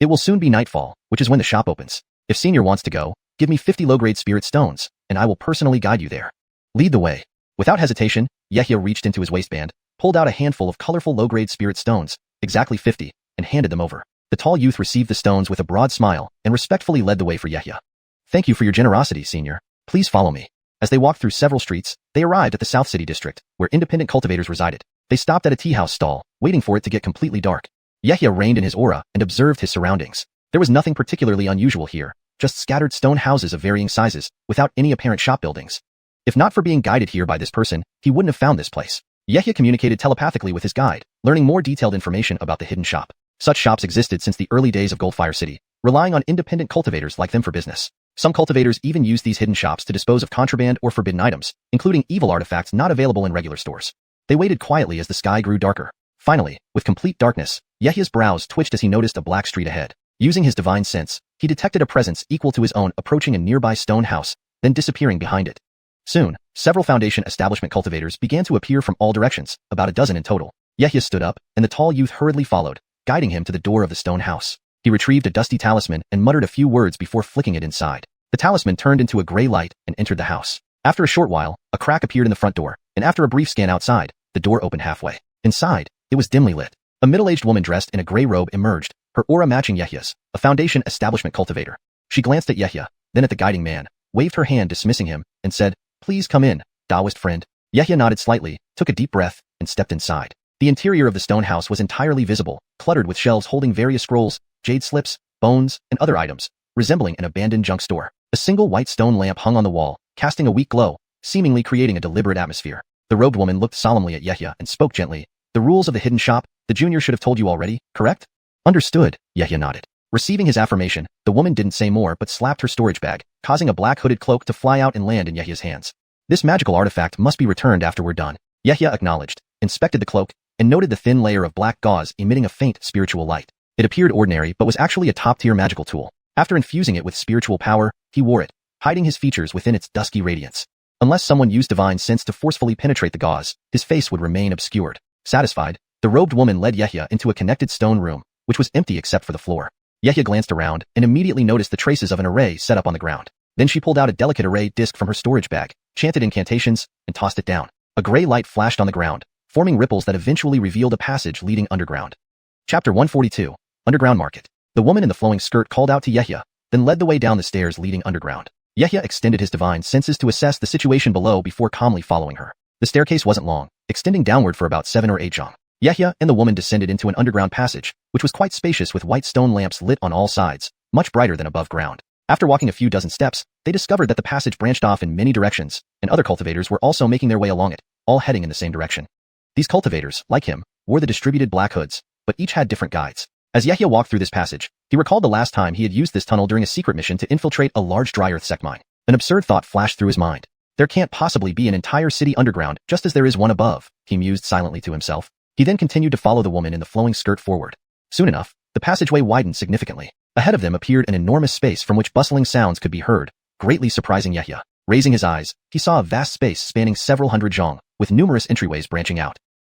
It will soon be nightfall, which is when the shop opens. If Senior wants to go, give me 50 low-grade spirit stones, and I will personally guide you there. Lead the way. Without hesitation, Yehya reached into his waistband, pulled out a handful of colorful low-grade spirit stones, exactly 50, and handed them over. The tall youth received the stones with a broad smile and respectfully led the way for Yehya. Thank you for your generosity, Senior. Please follow me. As they walked through several streets, they arrived at the South City district, where independent cultivators resided. They stopped at a tea house stall, waiting for it to get completely dark. Yehya reined in his aura and observed his surroundings. There was nothing particularly unusual here, just scattered stone houses of varying sizes, without any apparent shop buildings. If not for being guided here by this person, he wouldn't have found this place. Yehya communicated telepathically with his guide, learning more detailed information about the hidden shop. Such shops existed since the early days of Goldfire City, relying on independent cultivators like them for business. Some cultivators even used these hidden shops to dispose of contraband or forbidden items, including evil artifacts not available in regular stores. They waited quietly as the sky grew darker. Finally, with complete darkness, Yehya's brows twitched as he noticed a black street ahead. Using his divine sense, he detected a presence equal to his own approaching a nearby stone house, then disappearing behind it. Soon, several Foundation establishment cultivators began to appear from all directions, about a dozen in total. Yehya stood up, and the tall youth hurriedly followed, guiding him to the door of the stone house. He retrieved a dusty talisman and muttered a few words before flicking it inside. The talisman turned into a gray light and entered the house. After a short while, a crack appeared in the front door, and after a brief scan outside, the door opened halfway. Inside, it was dimly lit. A middle-aged woman dressed in a gray robe emerged, her aura matching Yehya's, a Foundation establishment cultivator. She glanced at Yehya, then at the guiding man, waved her hand dismissing him, and said, "Please come in, Taoist friend." Yehia nodded slightly, took a deep breath, and stepped inside. The interior of the stone house was entirely visible, cluttered with shelves holding various scrolls, jade slips, bones, and other items, resembling an abandoned junk store. A single white stone lamp hung on the wall, casting a weak glow, seemingly creating a deliberate atmosphere. The robed woman looked solemnly at Yehia and spoke gently. "The rules of the hidden shop, the junior should have told you already, correct?" "Understood," Yehia nodded. Receiving his affirmation, the woman didn't say more but slapped her storage bag, causing a black hooded cloak to fly out and land in Yehia's hands. "This magical artifact must be returned after we're done." Yehia acknowledged, inspected the cloak, and noted the thin layer of black gauze emitting a faint spiritual light. It appeared ordinary but was actually a top-tier magical tool. After infusing it with spiritual power, he wore it, hiding his features within its dusky radiance. Unless someone used divine sense to forcefully penetrate the gauze, his face would remain obscured. Satisfied, the robed woman led Yehia into a connected stone room, which was empty except for the floor. Yehia glanced around and immediately noticed the traces of an array set up on the ground. Then she pulled out a delicate array disc from her storage bag, chanted incantations, and tossed it down. A gray light flashed on the ground, forming ripples that eventually revealed a passage leading underground. Chapter 142, Underground Market. The woman in the flowing skirt called out to Yehia, then led the way down the stairs leading underground. Yehia extended his divine senses to assess the situation below before calmly following her. The staircase wasn't long, extending downward for about 7 or 8 zhang. Yehia and the woman descended into an underground passage, which was quite spacious with white stone lamps lit on all sides, much brighter than above ground. After walking a few dozen steps, they discovered that the passage branched off in many directions, and other cultivators were also making their way along it, all heading in the same direction. These cultivators, like him, wore the distributed black hoods, but each had different guides. As Yehia walked through this passage, he recalled the last time he had used this tunnel during a secret mission to infiltrate a large dry earth sect mine. An absurd thought flashed through his mind. There can't possibly be an entire city underground just as there is one above, he mused silently to himself. He then continued to follow the woman in the flowing skirt forward. Soon enough, the passageway widened significantly. Ahead of them appeared an enormous space from which bustling sounds could be heard, greatly surprising Yehia. Raising his eyes, he saw a vast space spanning several hundred zhang, with numerous entryways branching out.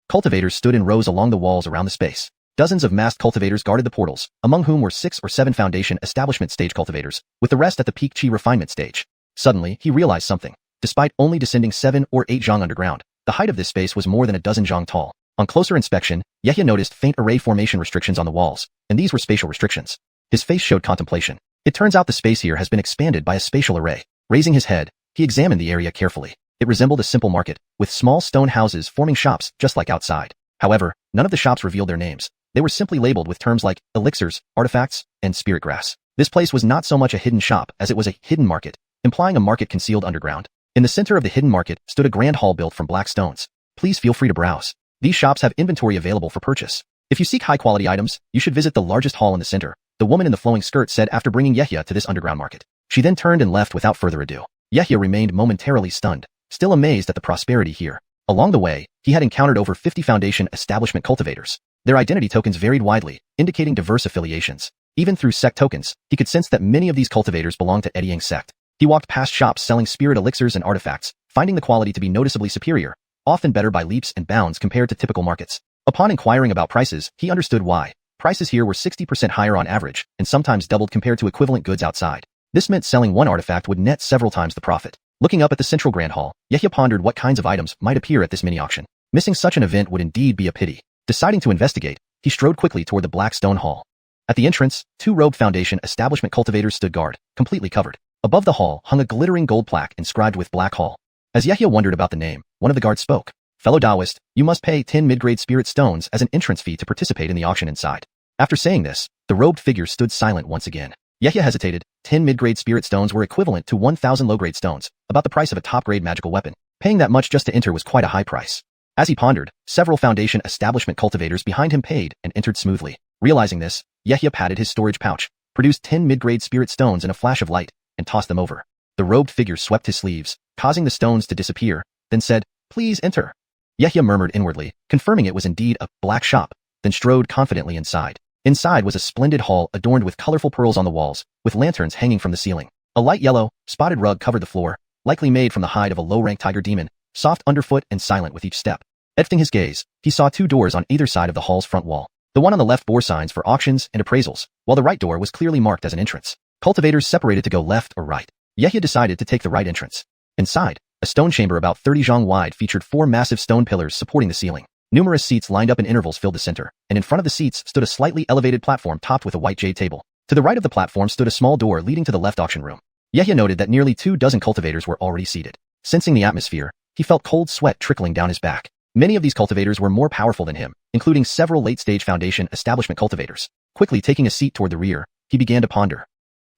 Cultivators stood in rows along the walls around the space. Dozens of masked cultivators guarded the portals, among whom were 6 or 7 foundation establishment stage cultivators, with the rest at the peak chi refinement stage. Suddenly, he realized something. Despite only descending 7 or 8 zhang underground, the height of this space was more than a dozen zhang tall. On closer inspection, Yehia noticed faint array formation restrictions on the walls, and these were spatial restrictions. His face showed contemplation. It turns out the space here has been expanded by a spatial array. Raising his head, he examined the area carefully. It resembled a simple market, with small stone houses forming shops just like outside. However, none of the shops revealed their names. They were simply labeled with terms like elixirs, artifacts, and spirit grass. This place was not so much a hidden shop as it was a hidden market, implying a market concealed underground. In the center of the hidden market stood a grand hall built from black stones. Please feel free to browse. These shops have inventory available for purchase. If you seek high-quality items, you should visit the largest hall in the center, the woman in the flowing skirt said after bringing Yehia to this underground market. She then turned and left without further ado. Yehia remained momentarily stunned, still amazed at the prosperity here. Along the way, he had encountered over 50 foundation establishment cultivators. Their identity tokens varied widely, indicating diverse affiliations. Even through sect tokens, he could sense that many of these cultivators belonged to Edyang sect. He walked past shops selling spirit elixirs and artifacts, finding the quality to be noticeably superior, often better by leaps and bounds compared to typical markets. Upon inquiring about prices, he understood why. Prices here were 60% higher on average, and sometimes doubled compared to equivalent goods outside. This meant selling one artifact would net several times the profit. Looking up at the central grand hall, Yehia pondered what kinds of items might appear at this mini-auction. Missing such an event would indeed be a pity. Deciding to investigate, he strode quickly toward the black stone hall. At the entrance, 2 robed foundation establishment cultivators stood guard, completely covered. Above the hall hung a glittering gold plaque inscribed with Black Hall. As Yehia wondered about the name, one of the guards spoke. "Fellow Taoist, you must pay 10 mid-grade spirit stones as an entrance fee to participate in the auction inside." After saying this, the robed figure stood silent once again. Yehia hesitated. 10 mid-grade spirit stones were equivalent to 1,000 low-grade stones, about the price of a top-grade magical weapon. Paying that much just to enter was quite a high price. As he pondered, several foundation establishment cultivators behind him paid and entered smoothly. Realizing this, Yehia patted his storage pouch, produced 10 mid-grade spirit stones in a flash of light, and tossed them over. The robed figure swept his sleeves, causing the stones to disappear, then said, "Please enter." Yehia murmured inwardly, confirming it was indeed a black shop, then strode confidently inside. Inside was a splendid hall adorned with colorful pearls on the walls, with lanterns hanging from the ceiling. A light yellow, spotted rug covered the floor, likely made from the hide of a low-ranked tiger demon, soft underfoot and silent with each step. Lifting his gaze, he saw 2 doors on either side of the hall's front wall. The one on the left bore signs for auctions and appraisals, while the right door was clearly marked as an entrance. Cultivators separated to go left or right. Yehia decided to take the right entrance. Inside, a stone chamber about 30 zhang wide featured 4 massive stone pillars supporting the ceiling. Numerous seats lined up in intervals filled the center, and in front of the seats stood a slightly elevated platform topped with a white jade table. To the right of the platform stood a small door leading to the left auction room. Yehia noted that nearly 24 cultivators were already seated. Sensing the atmosphere, he felt cold sweat trickling down his back. Many of these cultivators were more powerful than him, including several late-stage Foundation establishment cultivators. Quickly taking a seat toward the rear, he began to ponder.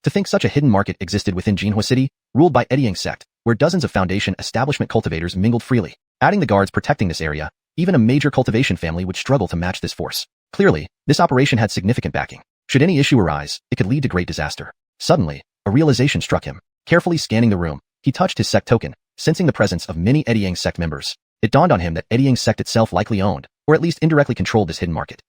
To think such a hidden market existed within Jinhua City, ruled by Eddie sect, where dozens of Foundation establishment cultivators mingled freely. Adding the guards protecting this area, even a major cultivation family would struggle to match this force. Clearly, this operation had significant backing. Should any issue arise, it could lead to great disaster. Suddenly, a realization struck him. Carefully scanning the room, he touched his sect token, sensing the presence of many Eddie sect members. It dawned on him that Eddie sect itself likely owned, or at least indirectly controlled this hidden market.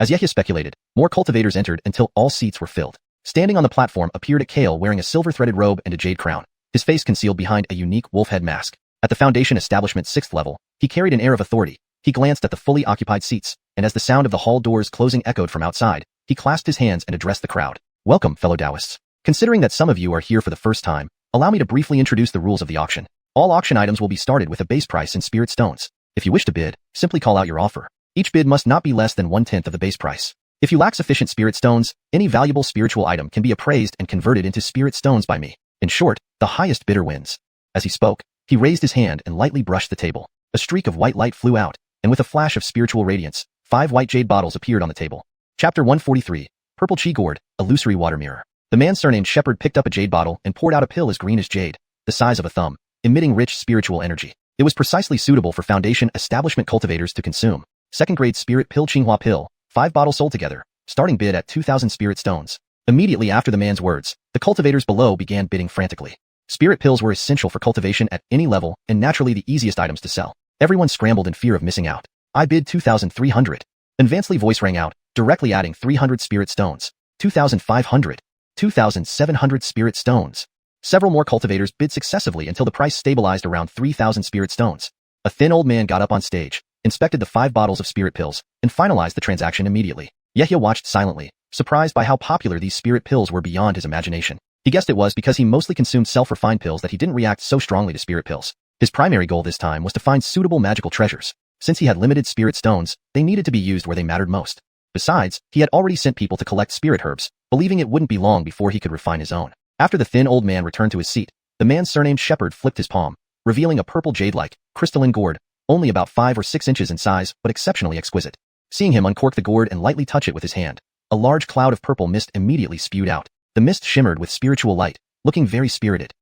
As Yehia speculated, more cultivators entered until all seats were filled. Standing on the platform appeared a Kale wearing a silver-threaded robe and a jade crown, his face concealed behind a unique wolf head mask. At the Foundation establishment's 6th level, he carried an air of authority. He glanced at the fully occupied seats, and as the sound of the hall doors closing echoed from outside, he clasped his hands and addressed the crowd. Welcome, fellow Taoists. Considering that some of you are here for the first time, allow me to briefly introduce the rules of the auction. All auction items will be started with a base price in spirit stones. If you wish to bid, simply call out your offer. Each bid must not be less than 1/10 of the base price. If you lack sufficient spirit stones, any valuable spiritual item can be appraised and converted into spirit stones by me. In short, the highest bidder wins. As he spoke, he raised his hand and lightly brushed the table. A streak of white light flew out, and with a flash of spiritual radiance, 5 white jade bottles appeared on the table. Chapter 143, Purple Chi Gourd, Illusory Water Mirror. The man surnamed Shepherd picked up a jade bottle and poured out a pill as green as jade, the size of a thumb, emitting rich spiritual energy. It was precisely suitable for Foundation establishment cultivators to consume. Second-grade spirit pill Qinghua pill, 5 bottles sold together, starting bid at 2,000 spirit stones. Immediately after the man's words, the cultivators below began bidding frantically. Spirit pills were essential for cultivation at any level and naturally the easiest items to sell. Everyone scrambled in fear of missing out. I bid 2,300. Advancedly voice rang out, directly adding 300 spirit stones. 2,500. 2,700 spirit stones. Several more cultivators bid successively until the price stabilized around 3,000 spirit stones. A thin old man got up on stage, inspected the 5 bottles of spirit pills, and finalized the transaction immediately. Yehia watched silently, surprised by how popular these spirit pills were beyond his imagination. He guessed it was because he mostly consumed self-refined pills that he didn't react so strongly to spirit pills. His primary goal this time was to find suitable magical treasures. Since he had limited spirit stones, they needed to be used where they mattered most. Besides, he had already sent people to collect spirit herbs, believing it wouldn't be long before he could refine his own. After the thin old man returned to his seat, the man surnamed Shepherd flipped his palm, revealing a purple jade-like, crystalline gourd, only about 5 or 6 inches in size but exceptionally exquisite. Seeing him uncork the gourd and lightly touch it with his hand, a large cloud of purple mist immediately spewed out. The mist shimmered with spiritual light, looking very spirited.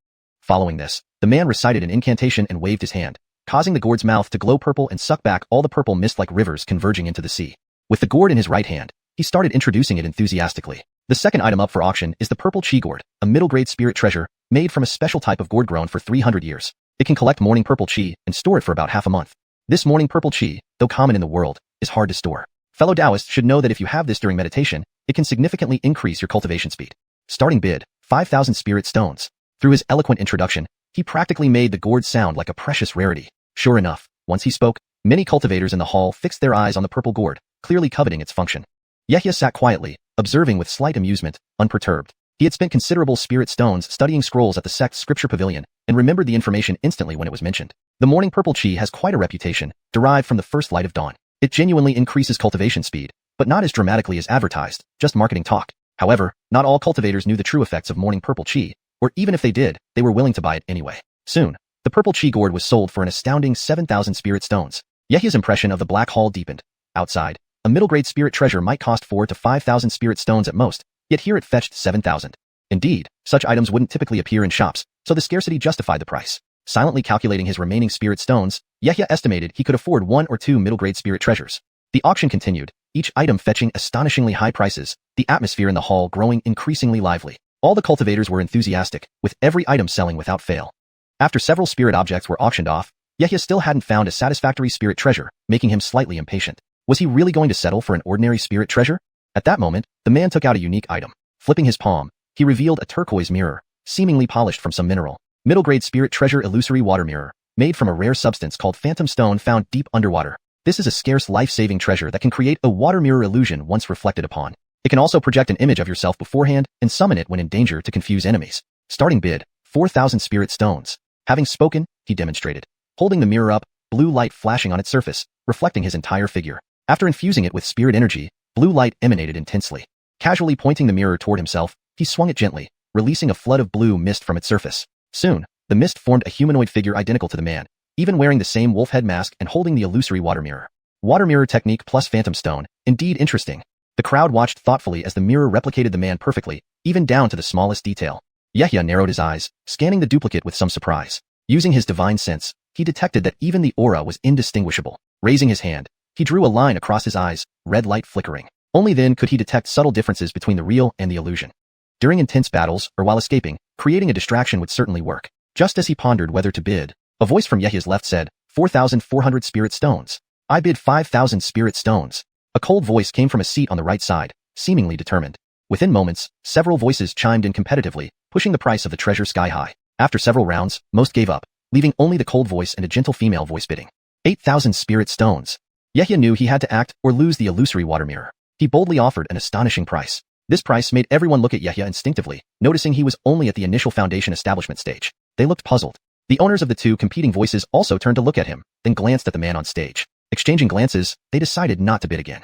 Following this, the man recited an incantation and waved his hand, causing the gourd's mouth to glow purple and suck back all the purple mist like rivers converging into the sea. With the gourd in his right hand, he started introducing it enthusiastically. The second item up for auction is the Purple Chi Gourd, a middle-grade spirit treasure, made from a special type of gourd grown for 300 years. It can collect morning purple chi and store it for about half a month. This morning purple chi, though common in the world, is hard to store. Fellow Taoists should know that if you have this during meditation, it can significantly increase your cultivation speed. Starting bid, 5,000 spirit stones. Through his eloquent introduction, he practically made the gourd sound like a precious rarity. Sure enough, once he spoke, many cultivators in the hall fixed their eyes on the purple gourd, clearly coveting its function. Yehia sat quietly, observing with slight amusement, unperturbed. He had spent considerable spirit stones studying scrolls at the sect's scripture pavilion, and remembered the information instantly when it was mentioned. The morning purple chi has quite a reputation, derived from the first light of dawn. It genuinely increases cultivation speed, but not as dramatically as advertised, just marketing talk. However, not all cultivators knew the true effects of morning purple chi, or even if they did, they were willing to buy it anyway. Soon, the purple chi gourd was sold for an astounding 7,000 spirit stones. Yehia's impression of the black hall deepened. Outside, a middle-grade spirit treasure might cost 4,000 to 5,000 spirit stones at most, yet here it fetched 7,000. Indeed, such items wouldn't typically appear in shops, so the scarcity justified the price. Silently calculating his remaining spirit stones, Yehia estimated he could afford 1 or 2 middle-grade spirit treasures. The auction continued, each item fetching astonishingly high prices, the atmosphere in the hall growing increasingly lively. All the cultivators were enthusiastic, with every item selling without fail. After several spirit objects were auctioned off, Yehia still hadn't found a satisfactory spirit treasure, making him slightly impatient. Was he really going to settle for an ordinary spirit treasure? At that moment, the man took out a unique item. Flipping his palm, he revealed a turquoise mirror, seemingly polished from some mineral. Middle-grade spirit treasure illusory water mirror, made from a rare substance called phantom stone found deep underwater. This is a scarce life-saving treasure that can create a water mirror illusion once reflected upon. It can also project an image of yourself beforehand and summon it when in danger to confuse enemies. Starting bid, 4,000 spirit stones. Having spoken, he demonstrated. Holding the mirror up, blue light flashing on its surface, reflecting his entire figure. After infusing it with spirit energy, blue light emanated intensely. Casually pointing the mirror toward himself, he swung it gently, releasing a flood of blue mist from its surface. Soon, the mist formed a humanoid figure identical to the man, even wearing the same wolf head mask and holding the illusory water mirror. Water mirror technique plus phantom stone, indeed interesting. The crowd watched thoughtfully as the mirror replicated the man perfectly, even down to the smallest detail. Yehia narrowed his eyes, scanning the duplicate with some surprise. Using his divine sense, he detected that even the aura was indistinguishable. Raising his hand, he drew a line across his eyes, red light flickering. Only then could he detect subtle differences between the real and the illusion. During intense battles, or while escaping, creating a distraction would certainly work. Just as he pondered whether to bid, a voice from Yehia's left said, 4,400 spirit stones. I bid 5,000 spirit stones. A cold voice came from a seat on the right side, seemingly determined. Within moments, several voices chimed in competitively, pushing the price of the treasure sky high. After several rounds, most gave up, leaving only the cold voice and a gentle female voice bidding. 8,000 spirit stones. Yehia knew he had to act or lose the illusory water mirror. He boldly offered an astonishing price. This price made everyone look at Yehia instinctively, noticing he was only at the initial foundation establishment stage. They looked puzzled. The owners of the two competing voices also turned to look at him, then glanced at the man on stage. Exchanging glances, they decided not to bid again.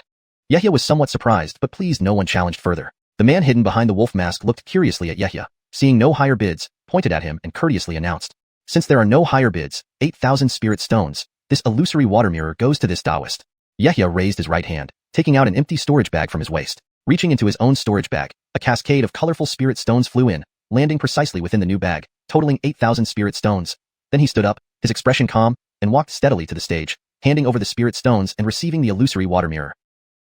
Yehia was somewhat surprised, but pleased no one challenged further. The man hidden behind the wolf mask looked curiously at Yehia, seeing no higher bids, pointed at him and courteously announced, since there are no higher bids, 8,000 spirit stones, this illusory water mirror goes to this Taoist. Yehia raised his right hand, taking out an empty storage bag from his waist. Reaching into his own storage bag, a cascade of colorful spirit stones flew in, landing precisely within the new bag, totaling 8,000 spirit stones. Then he stood up, his expression calm, and walked steadily to the stage, handing over the spirit stones and receiving the illusory water mirror.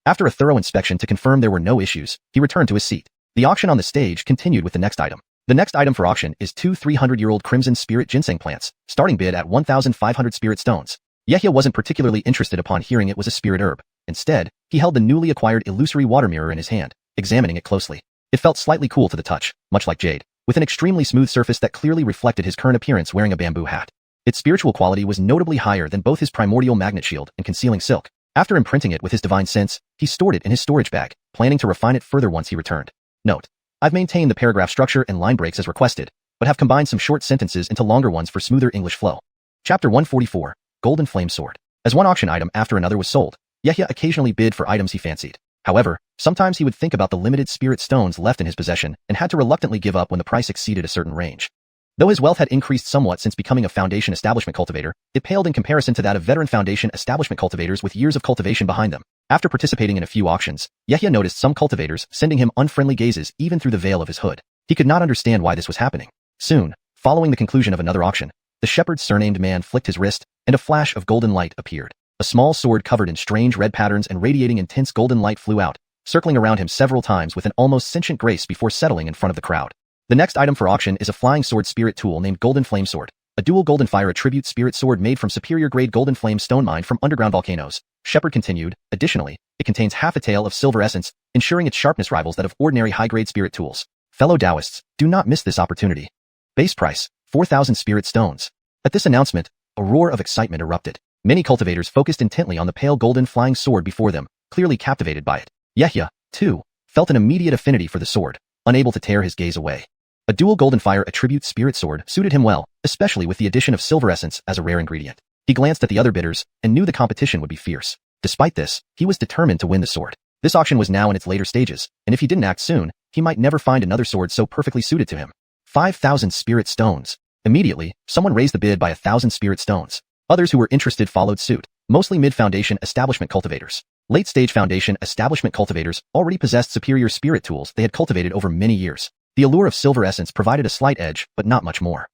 After a thorough inspection to confirm there were no issues, he returned to his seat. The auction on the stage continued with the next item. The next item for auction is two 300-year-old crimson spirit ginseng plants, starting bid at 1,500 spirit stones. Yehia wasn't particularly interested upon hearing it was a spirit herb. Instead, he held the newly acquired illusory water mirror in his hand, examining it closely. It felt slightly cool to the touch, much like jade, with an extremely smooth surface that clearly reflected his current appearance wearing a bamboo hat. Its spiritual quality was notably higher than both his primordial magnet shield and concealing silk. After imprinting it with his divine sense, he stored it in his storage bag, planning to refine it further once he returned. Note: I've maintained the paragraph structure and line breaks as requested, but have combined some short sentences into longer ones for smoother English flow. Chapter 144, Golden Flame Sword. As one auction item after another was sold, Yehia occasionally bid for items he fancied. However, sometimes he would think about the limited spirit stones left in his possession and had to reluctantly give up when the price exceeded a certain range. Though his wealth had increased somewhat since becoming a foundation establishment cultivator, it paled in comparison to that of veteran foundation establishment cultivators with years of cultivation behind them. After participating in a few auctions, Yehia noticed some cultivators sending him unfriendly gazes even through the veil of his hood. He could not understand why this was happening. Soon, following the conclusion of another auction, the shepherd's surnamed man flicked his wrist, and a flash of golden light appeared. A small sword covered in strange red patterns and radiating intense golden light flew out, circling around him several times with an almost sentient grace before settling in front of the crowd. The next item for auction is a flying sword spirit tool named Golden Flame Sword, a dual golden fire attribute spirit sword made from superior grade golden flame stone mined from underground volcanoes. Shepherd continued, additionally, it contains half a tael of silver essence, ensuring its sharpness rivals that of ordinary high-grade spirit tools. Fellow Taoists, do not miss this opportunity. Base price, 4,000 spirit stones. At this announcement, a roar of excitement erupted. Many cultivators focused intently on the pale golden flying sword before them, clearly captivated by it. Yehia, too, felt an immediate affinity for the sword, unable to tear his gaze away. A dual golden fire attribute spirit sword suited him well, especially with the addition of silver essence as a rare ingredient. He glanced at the other bidders and knew the competition would be fierce. Despite this, he was determined to win the sword. This auction was now in its later stages, and if he didn't act soon, he might never find another sword so perfectly suited to him. 5,000 spirit stones. Immediately, someone raised the bid by 1,000 spirit stones. Others who were interested followed suit, mostly mid-foundation establishment cultivators. Late-stage foundation establishment cultivators already possessed superior spirit tools they had cultivated over many years. The allure of silver essence provided a slight edge, but not much more.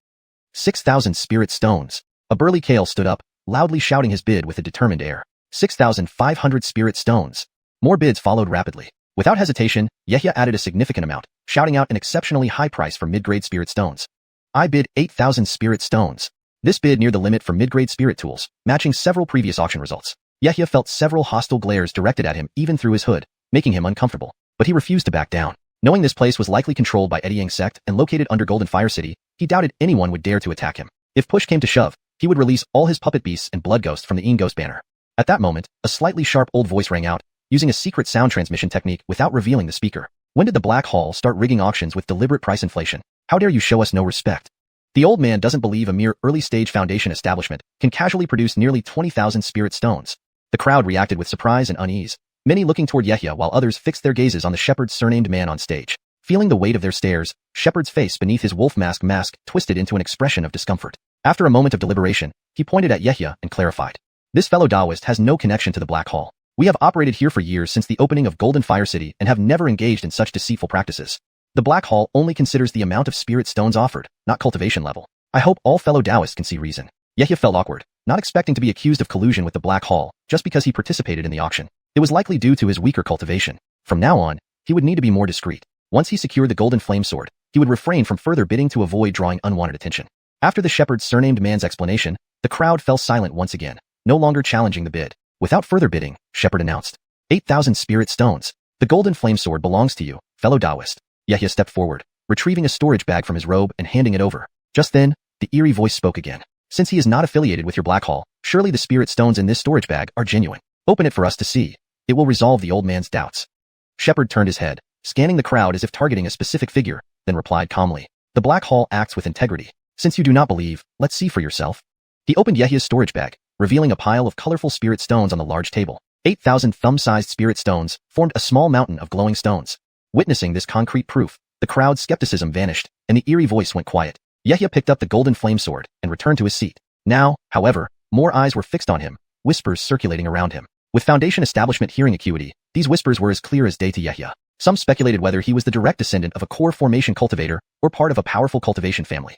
6,000 spirit stones. A burly Kale stood up, loudly shouting his bid with a determined air. 6,500 spirit stones. More bids followed rapidly. Without hesitation, Yehia added a significant amount, shouting out an exceptionally high price for mid-grade spirit stones. I bid 8,000 spirit stones. This bid neared the limit for mid-grade spirit tools, matching several previous auction results. Yehia felt several hostile glares directed at him even through his hood, making him uncomfortable, but he refused to back down. Knowing this place was likely controlled by Eddie Yang sect and located under Golden Fire City, he doubted anyone would dare to attack him. If push came to shove, he would release all his puppet beasts and blood ghosts from the Ing Ghost banner. At that moment, a slightly sharp old voice rang out, using a secret sound transmission technique without revealing the speaker. When did the Black Hall start rigging auctions with deliberate price inflation? How dare you show us no respect? The old man doesn't believe a mere early-stage foundation establishment can casually produce nearly 20,000 spirit stones. The crowd reacted with surprise and unease, many looking toward Yehia while others fixed their gazes on the shepherd's surnamed man on stage. Feeling the weight of their stares, Shepard's face beneath his wolf mask twisted into an expression of discomfort. After a moment of deliberation, he pointed at Yehia and clarified. This fellow Taoist has no connection to the Black Hall. We have operated here for years since the opening of Golden Fire City and have never engaged in such deceitful practices. The Black Hall only considers the amount of spirit stones offered, not cultivation level. I hope all fellow Taoists can see reason. Yehia felt awkward, not expecting to be accused of collusion with the Black Hall just because he participated in the auction. It was likely due to his weaker cultivation. From now on, he would need to be more discreet. Once he secured the Golden Flame Sword, he would refrain from further bidding to avoid drawing unwanted attention. After the shepherd's surnamed man's explanation, the crowd fell silent once again, no longer challenging the bid. Without further bidding, Shepherd announced, 8,000 spirit stones. The Golden Flame Sword belongs to you, fellow Taoist. Yehia stepped forward, retrieving a storage bag from his robe and handing it over. Just then, the eerie voice spoke again. Since he is not affiliated with your Black Hall, surely the spirit stones in this storage bag are genuine. Open it for us to see. It will resolve the old man's doubts. Shepard turned his head, scanning the crowd as if targeting a specific figure, then replied calmly. The Black Hall acts with integrity. Since you do not believe, let's see for yourself. He opened Yehia's storage bag, revealing a pile of colorful spirit stones on the large table. 8,000 thumb-sized spirit stones formed a small mountain of glowing stones. Witnessing this concrete proof, the crowd's skepticism vanished, and the eerie voice went quiet. Yehia picked up the Golden Flame Sword and returned to his seat. Now, however, more eyes were fixed on him, whispers circulating around him. With Foundation establishment hearing acuity, these whispers were as clear as day to Yehia. Some speculated whether he was the direct descendant of a core formation cultivator or part of a powerful cultivation family.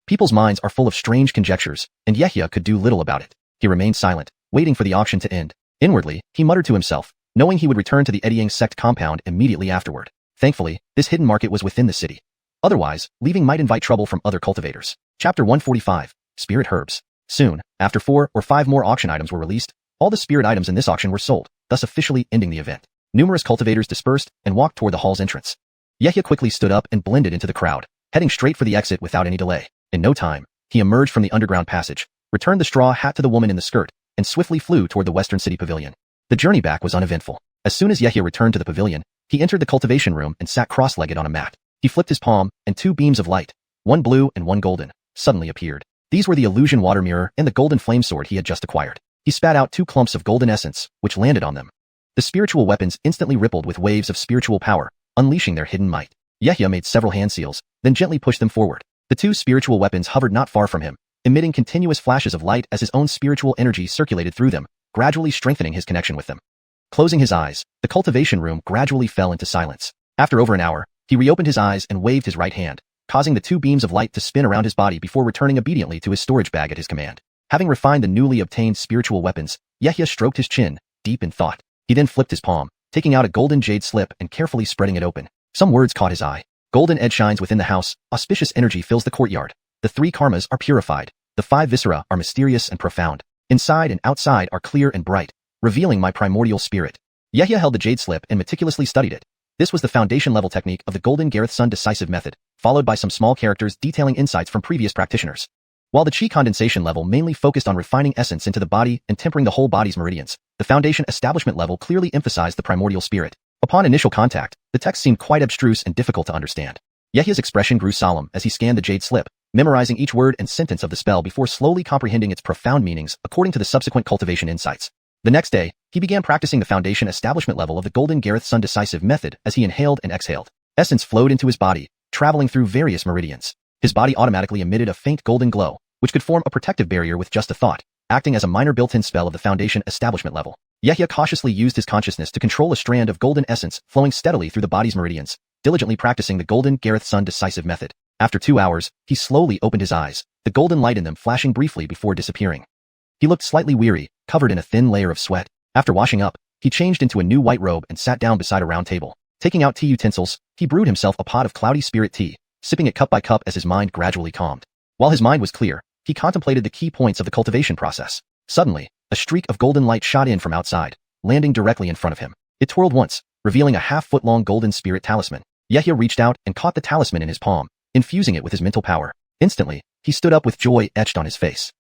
People's minds are full of strange conjectures, and Yehia could do little about it. He remained silent, waiting for the auction to end. Inwardly, he muttered to himself, knowing he would return to the Eddying sect compound immediately afterward. Thankfully, this hidden market was within the city. Otherwise, leaving might invite trouble from other cultivators. Chapter 145, Spirit Herbs. Soon, after 4 or 5 more auction items were released, all the spirit items in this auction were sold, thus officially ending the event. Numerous cultivators dispersed and walked toward the hall's entrance. Yehia quickly stood up and blended into the crowd, heading straight for the exit without any delay. In no time, he emerged from the underground passage, returned the straw hat to the woman in the skirt, and swiftly flew toward the Western City Pavilion. The journey back was uneventful. As soon as Yehia returned to the pavilion, he entered the cultivation room and sat cross-legged on a mat. He flipped his palm, and 2 beams of light, one blue and one golden, suddenly appeared. These were the illusion water mirror and the golden flame sword he had just acquired. He spat out 2 clumps of golden essence, which landed on them. The spiritual weapons instantly rippled with waves of spiritual power, unleashing their hidden might. Yehia made several hand seals, then gently pushed them forward. The 2 spiritual weapons hovered not far from him, emitting continuous flashes of light as his own spiritual energy circulated through them, gradually strengthening his connection with them. Closing his eyes, the cultivation room gradually fell into silence. After over an hour, he reopened his eyes and waved his right hand, causing the 2 beams of light to spin around his body before returning obediently to his storage bag at his command. Having refined the newly obtained spiritual weapons, Yehia stroked his chin, deep in thought. He then flipped his palm, taking out a golden jade slip and carefully spreading it open. Some words caught his eye. Golden edge shines within the house, auspicious energy fills the courtyard. The 3 karmas are purified. The 5 viscera are mysterious and profound. Inside and outside are clear and bright, revealing my primordial spirit. Yehia held the jade slip and meticulously studied it. This was the foundation-level technique of the Golden Gareth Sun Decisive method, followed by some small characters detailing insights from previous practitioners. While the chi condensation level mainly focused on refining essence into the body and tempering the whole body's meridians, the foundation establishment level clearly emphasized the primordial spirit. Upon initial contact, the text seemed quite abstruse and difficult to understand. Yehia's expression grew solemn as he scanned the jade slip, memorizing each word and sentence of the spell before slowly comprehending its profound meanings according to the subsequent cultivation insights. The next day, he began practicing the foundation establishment level of the Golden Gareth Sun Decisive method as he inhaled and exhaled. Essence flowed into his body, traveling through various meridians. His body automatically emitted a faint golden glow, which could form a protective barrier with just a thought, acting as a minor built-in spell of the foundation establishment level. Yehia cautiously used his consciousness to control a strand of golden essence flowing steadily through the body's meridians, diligently practicing the Golden Gareth Sun Decisive method. After 2 hours, he slowly opened his eyes, the golden light in them flashing briefly before disappearing. He looked slightly weary, covered in a thin layer of sweat. After washing up, he changed into a new white robe and sat down beside a round table. Taking out tea utensils, he brewed himself a pot of cloudy spirit tea, sipping it cup by cup as his mind gradually calmed. While his mind was clear, he contemplated the key points of the cultivation process. Suddenly, a streak of golden light shot in from outside, landing directly in front of him. It twirled once, revealing a half-foot-long golden spirit talisman. Yehia reached out and caught the talisman in his palm, infusing it with his mental power. Instantly, he stood up with joy etched on his face.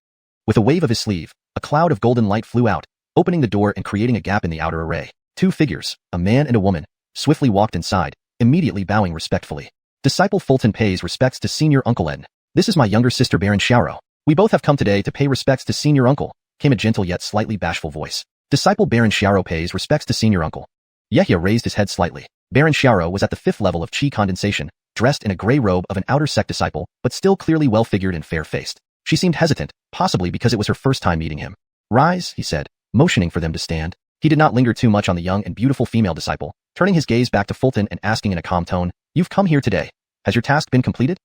With a wave of his sleeve, a cloud of golden light flew out, opening the door and creating a gap in the outer array. 2 figures, a man and a woman, swiftly walked inside, immediately bowing respectfully. Disciple Fulton pays respects to Senior Uncle Ed. This is my younger sister Baron Xiao. We both have come today to pay respects to Senior Uncle, came a gentle yet slightly bashful voice. Disciple Baron Xiao pays respects to Senior Uncle. Yehia raised his head slightly. Baron Xiao was at the 5th level of Qi condensation, dressed in a gray robe of an outer sect disciple, but still clearly well-figured and fair-faced. She seemed hesitant, possibly because it was her first time meeting him. "Rise," he said, motioning for them to stand. He did not linger too much on the young and beautiful female disciple, turning his gaze back to Fulton and asking in a calm tone, "You've come here today. Has your task been completed?"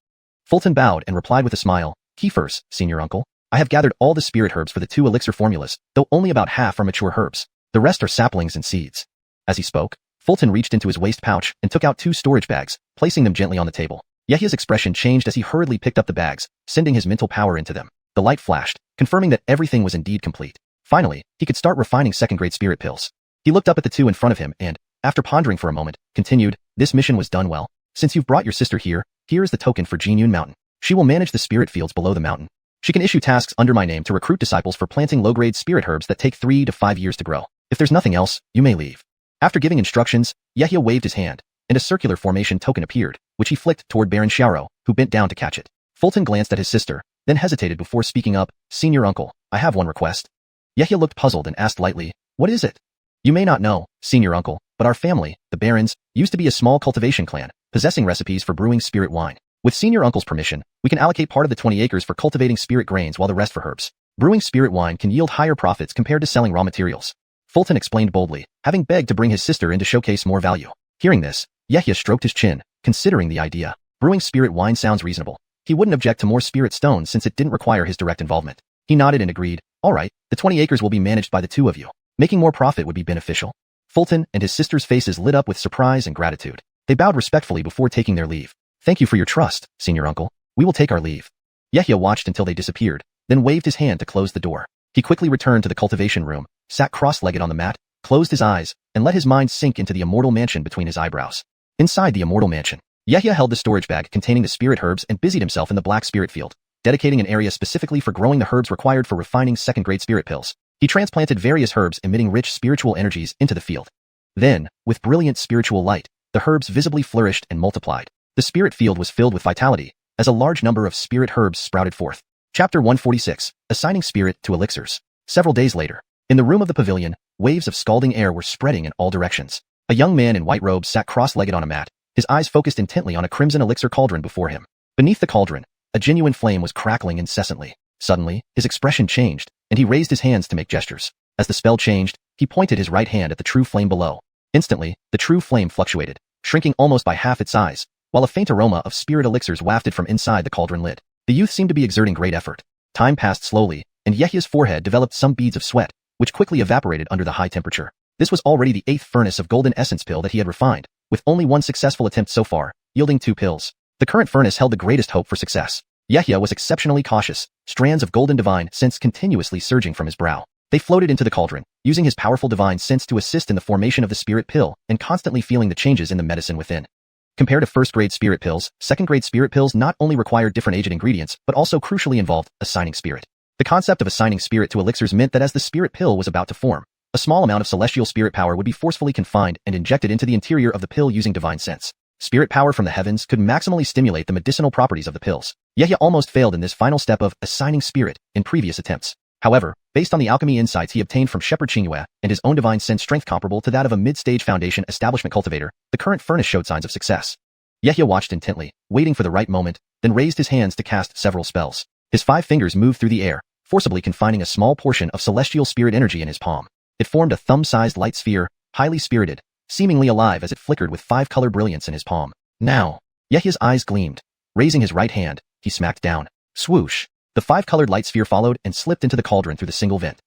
Fulton bowed and replied with a smile, "Keepers, senior uncle. I have gathered all the spirit herbs for the 2 elixir formulas, though only about half are mature herbs. The rest are saplings and seeds." As he spoke, Fulton reached into his waist pouch and took out 2 storage bags, placing them gently on the table. Yehia's expression changed as he hurriedly picked up the bags, sending his mental power into them. The light flashed, confirming that everything was indeed complete. Finally, he could start refining second-grade spirit pills. He looked up at the 2 in front of him and, after pondering for a moment, continued, "This mission was done well. Since you've brought your sister here, here is the token for Jinyun Mountain. She will manage the spirit fields below the mountain. She can issue tasks under my name to recruit disciples for planting low-grade spirit herbs that take 3 to 5 years to grow. If there's nothing else, you may leave." After giving instructions, Yehia waved his hand, and a circular formation token appeared, which he flicked toward Baron Xiao, who bent down to catch it. Fulton glanced at his sister, then hesitated before speaking up, "Senior uncle, I have one request." Yehia looked puzzled and asked lightly, "What is it?" "You may not know, senior uncle, but our family, the Barons, used to be a small cultivation clan, possessing recipes for brewing spirit wine. With senior uncle's permission, we can allocate part of the 20 acres for cultivating spirit grains while the rest for herbs. Brewing spirit wine can yield higher profits compared to selling raw materials." Fulton explained boldly, having begged to bring his sister in to showcase more value. Hearing this, Yehia stroked his chin, considering the idea. Brewing spirit wine sounds reasonable. He wouldn't object to more spirit stones since it didn't require his direct involvement. He nodded and agreed, "All right, the 20 acres will be managed by the 2 of you. Making more profit would be beneficial." Fulton and his sister's faces lit up with surprise and gratitude. They bowed respectfully before taking their leave. "Thank you for your trust, senior uncle. We will take our leave." Yehia watched until they disappeared, then waved his hand to close the door. He quickly returned to the cultivation room, sat cross-legged on the mat, closed his eyes, and let his mind sink into the immortal mansion between his eyebrows. Inside the immortal mansion, Yehia held the storage bag containing the spirit herbs and busied himself in the black spirit field, dedicating an area specifically for growing the herbs required for refining second-grade spirit pills. He transplanted various herbs emitting rich spiritual energies into the field. Then, with brilliant spiritual light, the herbs visibly flourished and multiplied. The spirit field was filled with vitality, as a large number of spirit herbs sprouted forth. Chapter 146, Assigning Spirit to Elixirs. Several days later, in the room of the pavilion, waves of scalding air were spreading in all directions. A young man in white robes sat cross-legged on a mat, his eyes focused intently on a crimson elixir cauldron before him. Beneath the cauldron, a genuine flame was crackling incessantly. Suddenly, his expression changed, and he raised his hands to make gestures. As the spell changed, he pointed his right hand at the true flame below. Instantly, the true flame fluctuated, shrinking almost by half its size, while a faint aroma of spirit elixirs wafted from inside the cauldron lid. The youth seemed to be exerting great effort. Time passed slowly, and Yehia's forehead developed some beads of sweat, which quickly evaporated under the high temperature. This was already the 8th furnace of golden essence pill that he had refined, with only one successful attempt so far, yielding 2 pills. The current furnace held the greatest hope for success. Yehia was exceptionally cautious, strands of golden divine sense continuously surging from his brow. They floated into the cauldron, using his powerful divine sense to assist in the formation of the spirit pill and constantly feeling the changes in the medicine within. Compared to first-grade spirit pills, second-grade spirit pills not only required different agent ingredients, but also crucially involved assigning spirit. The concept of assigning spirit to elixirs meant that as the spirit pill was about to form, a small amount of celestial spirit power would be forcefully confined and injected into the interior of the pill using divine sense. Spirit power from the heavens could maximally stimulate the medicinal properties of the pills. Yehia almost failed in this final step of assigning spirit in previous attempts. However, based on the alchemy insights he obtained from Shepherd Qingyue and his own divine sense strength comparable to that of a mid-stage foundation establishment cultivator, the current furnace showed signs of success. Yehia watched intently, waiting for the right moment, then raised his hands to cast several spells. His 5 fingers moved through the air, forcibly confining a small portion of celestial spirit energy in his palm. It formed a thumb-sized light sphere, highly spirited, seemingly alive as it flickered with 5-color brilliance in his palm. Now, Yehia's eyes gleamed. Raising his right hand, he smacked down. Swoosh! The 5-colored light sphere followed and slipped into the cauldron through the single vent.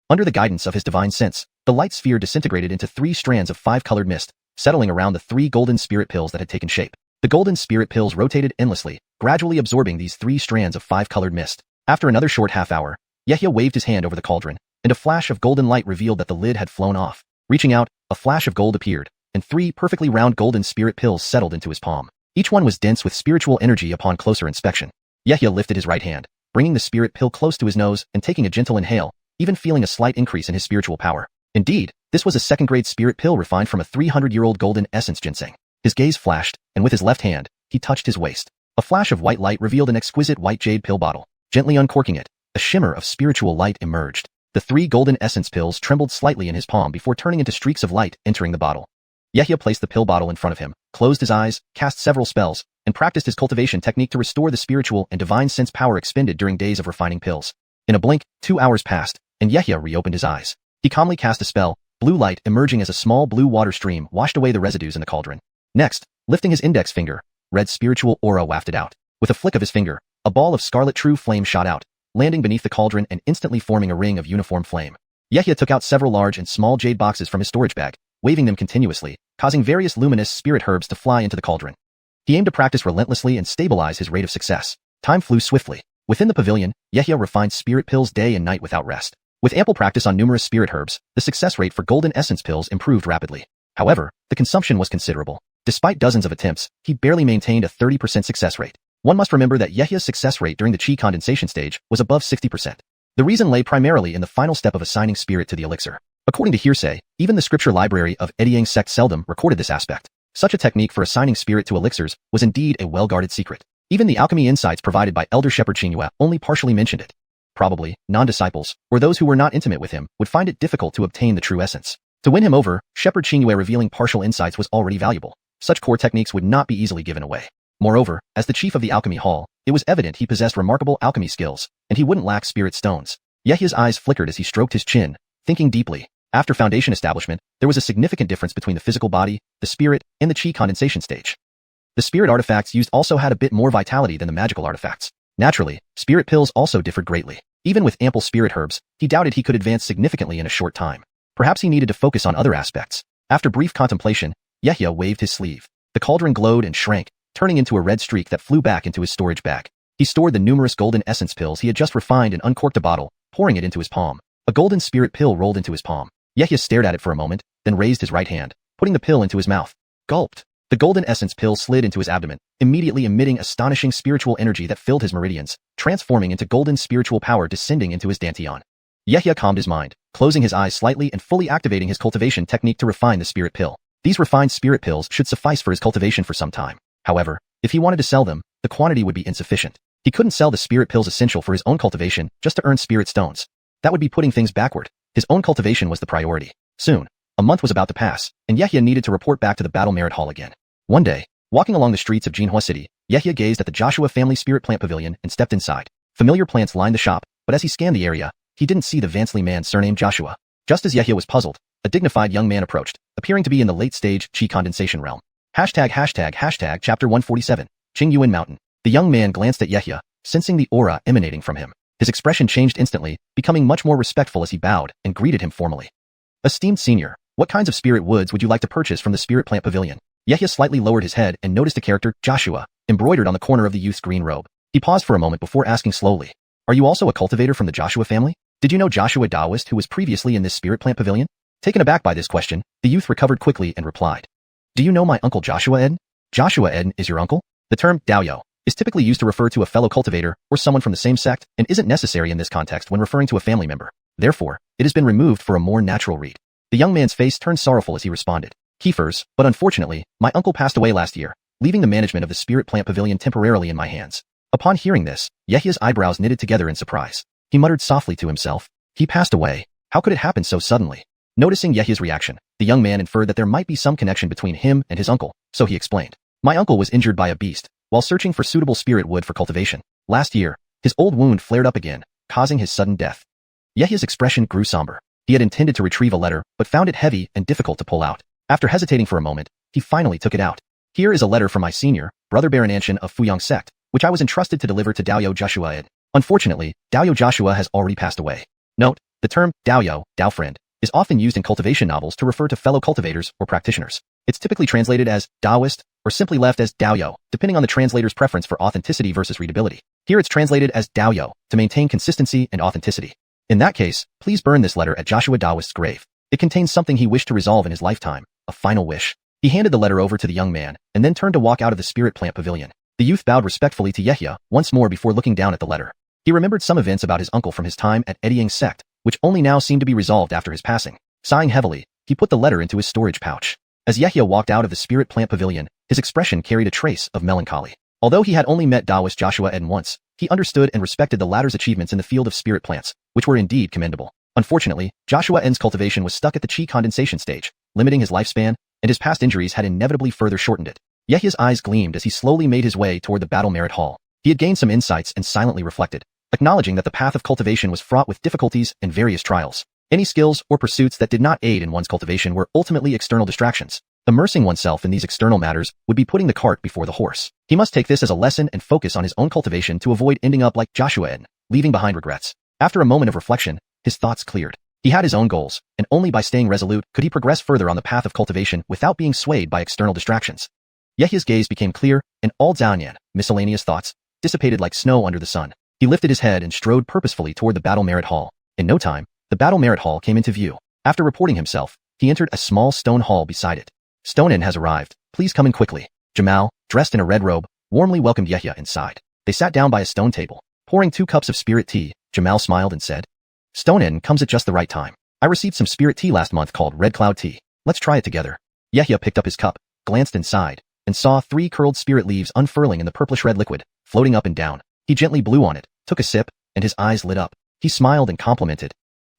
Under the guidance of his divine sense, the light sphere disintegrated into 3 strands of 5-colored mist, settling around the 3 golden spirit pills that had taken shape. The golden spirit pills rotated endlessly, gradually absorbing these 3 strands of 5-colored mist. After another short half hour, Yehia waved his hand over the cauldron, and a flash of golden light revealed that the lid had flown off. Reaching out, a flash of gold appeared, and 3 perfectly round golden spirit pills settled into his palm. Each one was dense with spiritual energy upon closer inspection. Yehia lifted his right hand, bringing the spirit pill close to his nose and taking a gentle inhale, even feeling a slight increase in his spiritual power. Indeed, this was a second-grade spirit pill refined from a 300-year-old golden essence ginseng. His gaze flashed, and with his left hand, he touched his waist. A flash of white light revealed an exquisite white jade pill bottle. Gently uncorking it, a shimmer of spiritual light emerged. The 3 golden essence pills trembled slightly in his palm before turning into streaks of light entering the bottle. Yehia placed the pill bottle in front of him, closed his eyes, cast several spells, and practiced his cultivation technique to restore the spiritual and divine sense power expended during days of refining pills. In a blink, 2 hours passed, and Yehia reopened his eyes. He calmly cast a spell, blue light emerging as a small blue water stream washed away the residues in the cauldron. Next, lifting his index finger, red spiritual aura wafted out. With a flick of his finger, a ball of scarlet true flame shot out, landing beneath the cauldron and instantly forming a ring of uniform flame. Yehia took out several large and small jade boxes from his storage bag, waving them continuously, causing various luminous spirit herbs to fly into the cauldron. He aimed to practice relentlessly and stabilize his rate of success. Time flew swiftly. Within the pavilion, Yehia refined spirit pills day and night without rest. With ample practice on numerous spirit herbs, the success rate for golden essence pills improved rapidly. However, the consumption was considerable. Despite dozens of attempts, he barely maintained a 30% success rate. One must remember that Yehia's success rate during the chi condensation stage was above 60%. The reason lay primarily in the final step of assigning spirit to the elixir. According to hearsay, even the scripture library of Ediang sect seldom recorded this aspect. Such a technique for assigning spirit to elixirs was indeed a well-guarded secret. Even the alchemy insights provided by Elder Shepherd Xiuxian only partially mentioned it. Probably, non-disciples, or those who were not intimate with him, would find it difficult to obtain the true essence. To win him over, Shepherd Xiuxian revealing partial insights was already valuable. Such core techniques would not be easily given away. Moreover, as the chief of the alchemy hall, it was evident he possessed remarkable alchemy skills, and he wouldn't lack spirit stones. Yehia's eyes flickered as he stroked his chin, thinking deeply. After foundation establishment, there was a significant difference between the physical body, the spirit, and the chi condensation stage. The spirit artifacts used also had a bit more vitality than the magical artifacts. Naturally, spirit pills also differed greatly. Even with ample spirit herbs, he doubted he could advance significantly in a short time. Perhaps he needed to focus on other aspects. After brief contemplation, Yehia waved his sleeve. The cauldron glowed and shrank, turning into a red streak that flew back into his storage bag. He stored the numerous golden essence pills he had just refined and uncorked a bottle, pouring it into his palm. A golden spirit pill rolled into his palm. Yehia stared at it for a moment, then raised his right hand, putting the pill into his mouth. Gulped. The golden essence pill slid into his abdomen, immediately emitting astonishing spiritual energy that filled his meridians, transforming into golden spiritual power descending into his dantian. Yehia calmed his mind, closing his eyes slightly and fully activating his cultivation technique to refine the spirit pill. These refined spirit pills should suffice for his cultivation for some time. However, if he wanted to sell them, the quantity would be insufficient. He couldn't sell the spirit pills essential for his own cultivation just to earn spirit stones. That would be putting things backward. His own cultivation was the priority. Soon, a month was about to pass, and Yehia needed to report back to the Battle Merit Hall again. One day, walking along the streets of Jinhua City, Yehia gazed at the Joshua family spirit plant pavilion and stepped inside. Familiar plants lined the shop, but as he scanned the area, he didn't see the Vansley man surnamed Joshua. Just as Yehia was puzzled, a dignified young man approached, appearing to be in the late-stage chi condensation realm. Chapter 147, Qingyuan Mountain. The young man glanced at Yehia, sensing the aura emanating from him. His expression changed instantly, becoming much more respectful as he bowed and greeted him formally. Esteemed senior, what kinds of spirit woods would you like to purchase from the spirit plant pavilion? Yehia slightly lowered his head and noticed a character, Joshua, embroidered on the corner of the youth's green robe. He paused for a moment before asking slowly, "Are you also a cultivator from the Joshua family? Did you know Joshua Taoist who was previously in this spirit plant pavilion?" Taken aback by this question, the youth recovered quickly and replied, "Do you know my uncle Joshua Eden?" "Joshua Eden is your uncle?" The term, Daoyo, is typically used to refer to a fellow cultivator or someone from the same sect and isn't necessary in this context when referring to a family member. Therefore, it has been removed for a more natural read. The young man's face turned sorrowful as he responded, "Keepers, but unfortunately, my uncle passed away last year, leaving the management of the spirit plant pavilion temporarily in my hands." Upon hearing this, Yehia's eyebrows knitted together in surprise. He muttered softly to himself, "He passed away? How could it happen so suddenly?" Noticing Yehia's reaction, the young man inferred that there might be some connection between him and his uncle, so he explained, "My uncle was injured by a beast while searching for suitable spirit wood for cultivation. Last year, his old wound flared up again, causing his sudden death." Yehia's expression grew somber. He had intended to retrieve a letter, but found it heavy and difficult to pull out. After hesitating for a moment, he finally took it out. "Here is a letter from my senior, brother Baron Anshin of Fuyang sect, which I was entrusted to deliver to Daoyo Joshua Ed. Unfortunately, Daoyo Joshua has already passed away." Note, the term Daoyo, Dao friend, is often used in cultivation novels to refer to fellow cultivators or practitioners. It's typically translated as Daoist or simply left as Daoyo, depending on the translator's preference for authenticity versus readability. Here it's translated as Daoyo to maintain consistency and authenticity. In that case, please burn this letter at Joshua Daoist's grave. It contains something he wished to resolve in his lifetime, a final wish. He handed the letter over to the young man and then turned to walk out of the spirit plant pavilion. The youth bowed respectfully to Yehia once more before looking down at the letter. He remembered some events about his uncle from his time at Ediang sect, which only now seemed to be resolved after his passing. Sighing heavily, he put the letter into his storage pouch. As Yehia walked out of the spirit plant pavilion, his expression carried a trace of melancholy. Although he had only met Taoist Joshua Eden once, he understood and respected the latter's achievements in the field of spirit plants, which were indeed commendable. Unfortunately, Joshua Eden's cultivation was stuck at the chi condensation stage, limiting his lifespan and his past injuries had inevitably further shortened it. Yahya's eyes gleamed as he slowly made his way toward the battle merit hall. He had gained some insights and silently reflected, acknowledging that the path of cultivation was fraught with difficulties and various trials. Any skills or pursuits that did not aid in one's cultivation were ultimately external distractions. Immersing oneself in these external matters would be putting the cart before the horse. He must take this as a lesson and focus on his own cultivation to avoid ending up like xiuxian, leaving behind regrets. After a moment of reflection, his thoughts cleared. He had his own goals, and only by staying resolute could he progress further on the path of cultivation without being swayed by external distractions. Yahya's gaze became clear, and all xiuxian, miscellaneous thoughts, dissipated like snow under the sun. He lifted his head and strode purposefully toward the battle merit hall. In no time, the battle merit hall came into view. After reporting himself, he entered a small stone hall beside it. Stone-in has arrived. Please come in quickly. Jamal, dressed in a red robe, warmly welcomed Yahya inside. They sat down by a stone table. Pouring 2 cups of spirit tea, Jamal smiled and said, Stone-in comes at just the right time. I received some spirit tea last month called Red Cloud Tea. Let's try it together. Yahya picked up his cup, glanced inside, and saw 3 curled spirit leaves unfurling in the purplish-red liquid, floating up and down. He gently blew on it, took a sip, and his eyes lit up. He smiled and complimented.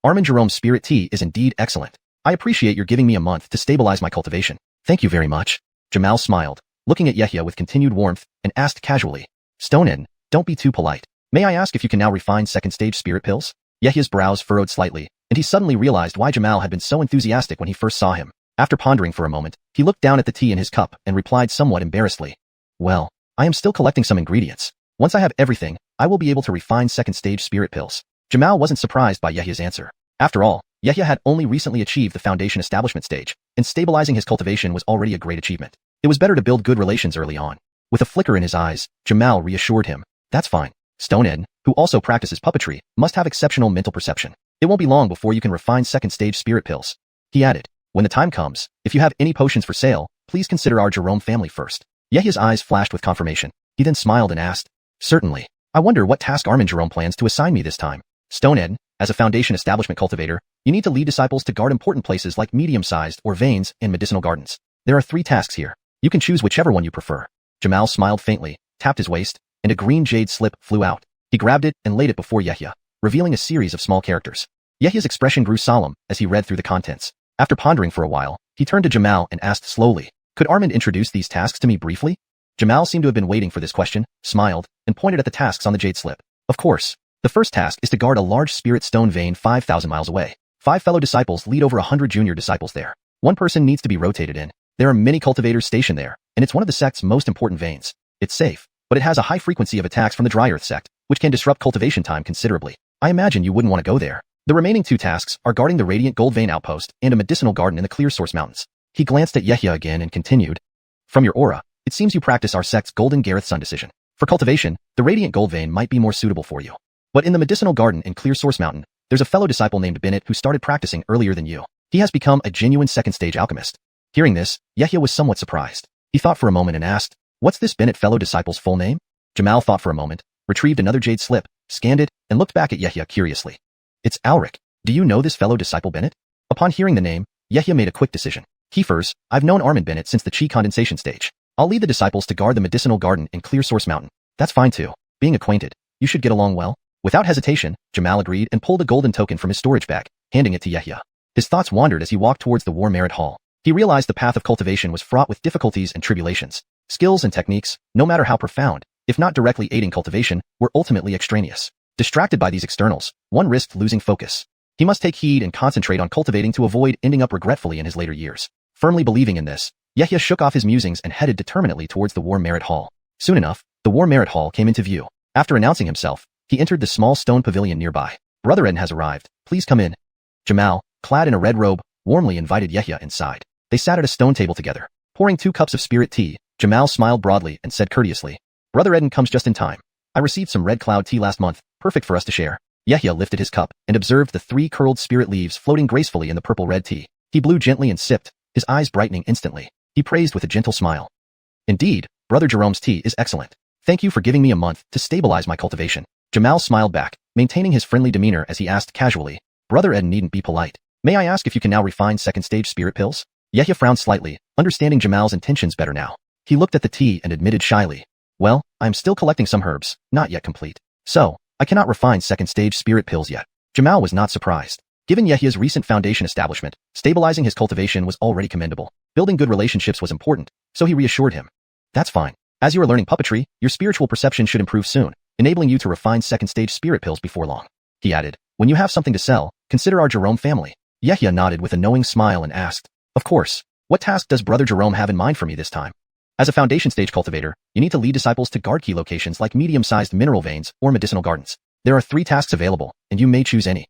Armin Jerome's spirit tea is indeed excellent. I appreciate your giving me a month to stabilize my cultivation. Thank you very much. Jamal smiled, looking at Yahya with continued warmth, and asked casually, Stone-in, don't be too polite. May I ask if you can now refine second-stage spirit pills? Yahya's brows furrowed slightly, and he suddenly realized why Jamal had been so enthusiastic when he first saw him. After pondering for a moment, he looked down at the tea in his cup and replied somewhat embarrassedly, Well, I am still collecting some ingredients. Once I have everything, I will be able to refine second-stage spirit pills. Jamal wasn't surprised by Yahya's answer. After all, Yahya had only recently achieved the foundation establishment stage, and stabilizing his cultivation was already a great achievement. It was better to build good relations early on. With a flicker in his eyes, Jamal reassured him, That's fine. Stone-in, who also practices puppetry, must have exceptional mental perception. It won't be long before you can refine second-stage spirit pills. He added, When the time comes, if you have any potions for sale, please consider our Jerome family first. Yahya's eyes flashed with confirmation. He then smiled and asked, Certainly. I wonder what task Armin Jerome plans to assign me this time. Stone-in, as a foundation establishment cultivator, you need to lead disciples to guard important places like medium-sized or veins and medicinal gardens. There are 3 tasks here. You can choose whichever one you prefer. Jamal smiled faintly, tapped his waist, and a green jade slip flew out. He grabbed it and laid it before Yahya, revealing a series of small characters. Yahya's expression grew solemn as he read through the contents. After pondering for a while, he turned to Jamal and asked slowly, Could Armin introduce these tasks to me briefly? Jamal seemed to have been waiting for this question, smiled, and pointed at the tasks on the jade slip. Of course. The first task is to guard a large spirit stone vein 5,000 miles away. 5 fellow disciples lead over 100 junior disciples there. 1 person needs to be rotated in. There are many cultivators stationed there, and it's one of the sect's most important veins. It's safe, but it has a high frequency of attacks from the Dry Earth sect, which can disrupt cultivation time considerably. I imagine you wouldn't want to go there. The remaining 2 tasks are guarding the Radiant Gold Vein outpost and a medicinal garden in the Clear Source Mountains. He glanced at Yahya again and continued, From your aura, it seems you practice our sect's Golden Gareth Sun decision. For cultivation, the Radiant Gold Vein might be more suitable for you. But in the medicinal garden in Clear Source Mountain, there's a fellow disciple named Bennett who started practicing earlier than you. He has become a genuine second-stage alchemist. Hearing this, Yahya was somewhat surprised. He thought for a moment and asked, What's this Bennett fellow disciple's full name? Jamal thought for a moment, retrieved another jade slip, scanned it, and looked back at Yahya curiously. It's Alric. Do you know this fellow disciple Bennett? Upon hearing the name, Yahya made a quick decision. Keepers, I've known Armin Bennett since the chi condensation stage. I'll lead the disciples to guard the medicinal garden in Clear Source Mountain. That's fine too. Being acquainted, you should get along well. Without hesitation, Jamal agreed and pulled a golden token from his storage bag, handing it to Yahya. His thoughts wandered as he walked towards the War Merit Hall. He realized the path of cultivation was fraught with difficulties and tribulations. Skills and techniques, no matter how profound, if not directly aiding cultivation, were ultimately extraneous. Distracted by these externals, one risked losing focus. He must take heed and concentrate on cultivating to avoid ending up regretfully in his later years. Firmly believing in this, Yahya shook off his musings and headed determinedly towards the War Merit Hall. Soon enough, the War Merit Hall came into view. After announcing himself, he entered the small stone pavilion nearby. Brother Eden has arrived. Please come in. Jamal, clad in a red robe, warmly invited Yahya inside. They sat at a stone table together. Pouring 2 cups of spirit tea, Jamal smiled broadly and said courteously, Brother Eden comes just in time. I received some red cloud tea last month, perfect for us to share. Yahya lifted his cup and observed the 3 curled spirit leaves floating gracefully in the purple-red tea. He blew gently and sipped, his eyes brightening instantly. He praised with a gentle smile. Indeed, Brother Jerome's tea is excellent. Thank you for giving me a month to stabilize my cultivation. Jamal smiled back, maintaining his friendly demeanor as he asked casually, Brother Eden needn't be polite. May I ask if you can now refine second-stage spirit pills? Yahya frowned slightly, understanding Jamal's intentions better now. He looked at the tea and admitted shyly, Well, I'm still collecting some herbs, not yet complete. So, I cannot refine second-stage spirit pills yet. Jamal was not surprised. Given Yahya's recent foundation establishment, stabilizing his cultivation was already commendable. Building good relationships was important, so he reassured him. That's fine. As you are learning puppetry, your spiritual perception should improve soon, enabling you to refine second-stage spirit pills before long. He added, when you have something to sell, consider our Jerome family. Yehia nodded with a knowing smile and asked, of course. What task does Brother Jerome have in mind for me this time? As a foundation stage cultivator, you need to lead disciples to guard key locations like medium-sized mineral veins or medicinal gardens. There are 3 tasks available, and you may choose any.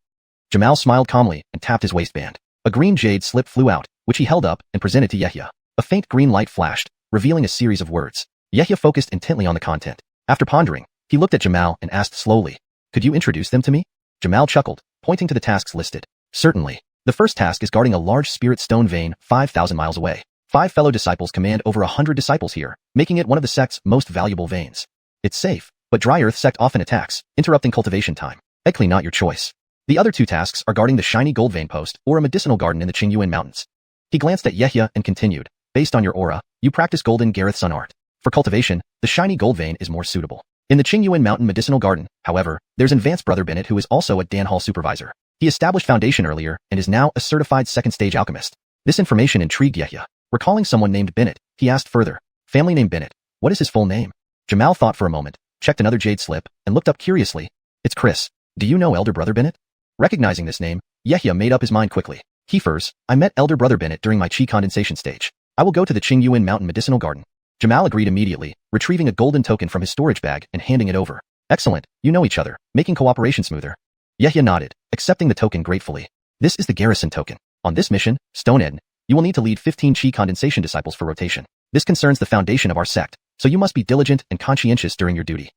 Jamal smiled calmly and tapped his waistband. A green jade slip flew out, which he held up and presented to Yehia. A faint green light flashed, revealing a series of words. Yehia focused intently on the content. After pondering, he looked at Jamal and asked slowly, could you introduce them to me? Jamal chuckled, pointing to the tasks listed. Certainly. The first task is guarding a large spirit stone vein 5,000 miles away. 5 fellow disciples command over 100 disciples here, making it one of the sect's most valuable veins. It's safe, but Dry Earth sect often attacks, interrupting cultivation time. Likely not your choice. The other 2 tasks are guarding the shiny gold vein post or a medicinal garden in the xiuxian mountains. He glanced at Yehia and continued, based on your aura, you practice golden Gareth Sun art. For cultivation, the shiny gold vein is more suitable. In the xiuxian mountain medicinal garden, however, there's advanced Brother Bennett who is also a Dan Hall supervisor. He established foundation earlier and is now a certified second-stage alchemist. This information intrigued Yehia. Recalling someone named Bennett, he asked further, family name Bennett, what is his full name? Jamal thought for a moment, checked another jade slip, and looked up curiously. It's Chris. Do you know Elder Brother Bennett? Recognizing this name, Yehia made up his mind quickly. Keepers, I met Elder Brother Bennett during my chi condensation stage. I will go to the xiuxian mountain medicinal garden. Jamal agreed immediately, retrieving a golden token from his storage bag and handing it over. Excellent, you know each other, making cooperation smoother. Yehia nodded, accepting the token gratefully. This is the garrison token. On this mission, Stone Eden, you will need to lead 15 chi condensation disciples for rotation. This concerns the foundation of our sect, so you must be diligent and conscientious during your duty.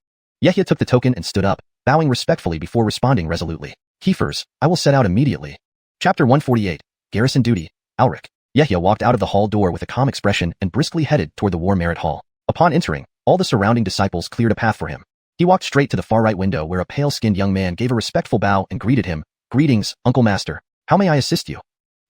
Yehia took the token and stood up, bowing respectfully before responding resolutely. Keepers, I will set out immediately. Chapter 148, Garrison Duty, Alric. Yehia walked out of the hall door with a calm expression and briskly headed toward the War Merit Hall. Upon entering, all the surrounding disciples cleared a path for him. He walked straight to the far right window where a pale-skinned young man gave a respectful bow and greeted him. Greetings, Uncle Master. How may I assist you?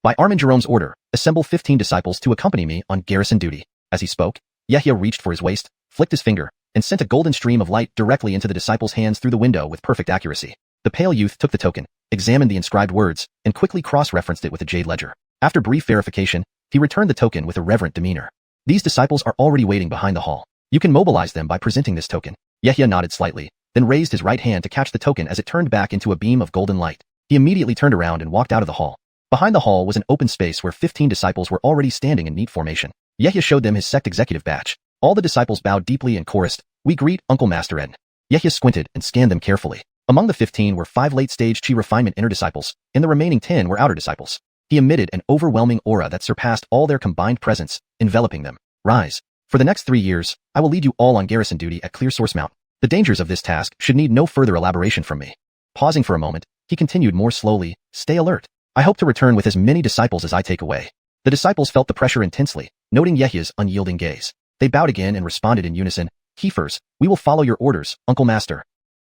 By Armand Jerome's order, assemble 15 disciples to accompany me on garrison duty. As he spoke, Yehia reached for his waist, flicked his finger, and sent a golden stream of light directly into the disciples' hands through the window with perfect accuracy. The pale youth took the token, examined the inscribed words, and quickly cross-referenced it with a jade ledger. After brief verification, he returned the token with a reverent demeanor. These disciples are already waiting behind the hall. You can mobilize them by presenting this token. Yehia nodded slightly, then raised his right hand to catch the token as it turned back into a beam of golden light. He immediately turned around and walked out of the hall. Behind the hall was an open space where 15 disciples were already standing in neat formation. Yehia showed them his sect executive badge. All the disciples bowed deeply and chorused, "We greet Uncle Master Eden." Yehia squinted and scanned them carefully. Among the 15 were 5 late-stage chi refinement inner disciples, and the remaining 10 were outer disciples. He emitted an overwhelming aura that surpassed all their combined presence, enveloping them. Rise. For the next 3 years, I will lead you all on garrison duty at Clear Source Mountain. The dangers of this task should need no further elaboration from me. Pausing for a moment, he continued more slowly, stay alert. I hope to return with as many disciples as I take away. The disciples felt the pressure intensely, noting Yehia's unyielding gaze. They bowed again and responded in unison, Keepers, we will follow your orders, Uncle Master.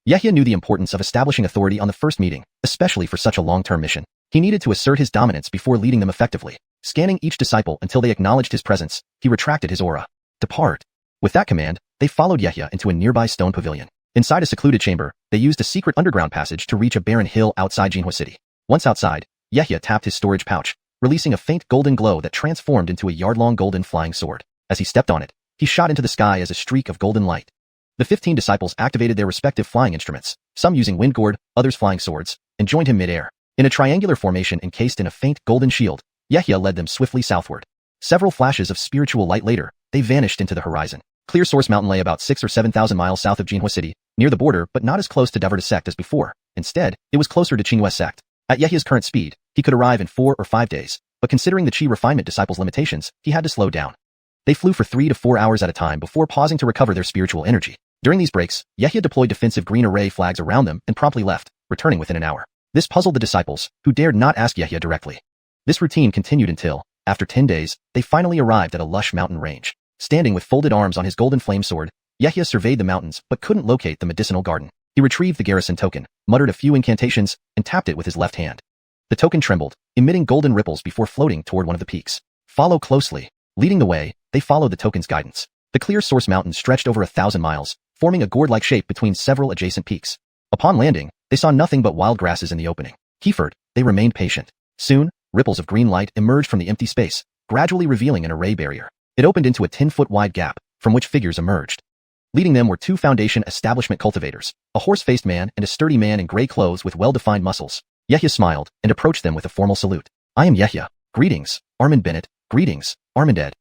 Yehia knew the importance of establishing authority on the first meeting, especially for such a long-term mission. He needed to assert his dominance before leading them effectively. Scanning each disciple until they acknowledged his presence, he retracted his aura. Depart. With that command, they followed Yehia into a nearby stone pavilion. Inside a secluded chamber, they used a secret underground passage to reach a barren hill outside Jinhua City. Once outside, Yehia tapped his storage pouch, releasing a faint golden glow that transformed into a yard-long golden flying sword. As he stepped on it, he shot into the sky as a streak of golden light. The 15 disciples activated their respective flying instruments, some using wind gourd, others flying swords, and joined him mid-air. In a triangular formation encased in a faint golden shield, Yehia led them swiftly southward. Several flashes of spiritual light later, they vanished into the horizon. Clear Source Mountain lay about 6 or 7,000 miles south of Jinhua City, near the border but not as close to Davarda Sect as before. Instead, it was closer to Qinghua Sect. At Yehia's current speed, he could arrive in 4 or 5 days, but considering the Qi refinement disciples' limitations, he had to slow down. They flew for 3 to 4 hours at a time before pausing to recover their spiritual energy. During these breaks, Yehia deployed defensive green array flags around them and promptly left, returning within an hour. This puzzled the disciples, who dared not ask Yehia directly. This routine continued until, after 10 days, they finally arrived at a lush mountain range. Standing with folded arms on his golden flame sword, Yehia surveyed the mountains but couldn't locate the medicinal garden. He retrieved the garrison token, muttered a few incantations, and tapped it with his left hand. The token trembled, emitting golden ripples before floating toward one of the peaks. Follow closely. Leading the way, they followed the token's guidance. The Clear Source Mountain stretched over 1,000 miles, forming a gourd-like shape between several adjacent peaks. Upon landing, they saw nothing but wild grasses in the opening. Kiefered, they remained patient. Soon, ripples of green light emerged from the empty space, gradually revealing an array barrier. It opened into a 10-foot wide gap, from which figures emerged. Leading them were two Foundation establishment cultivators, a horse-faced man and a sturdy man in gray clothes with well-defined muscles. Yahya smiled and approached them with a formal salute. I am Yahya. Greetings, Armand Bennett. Greetings, Armand Ed.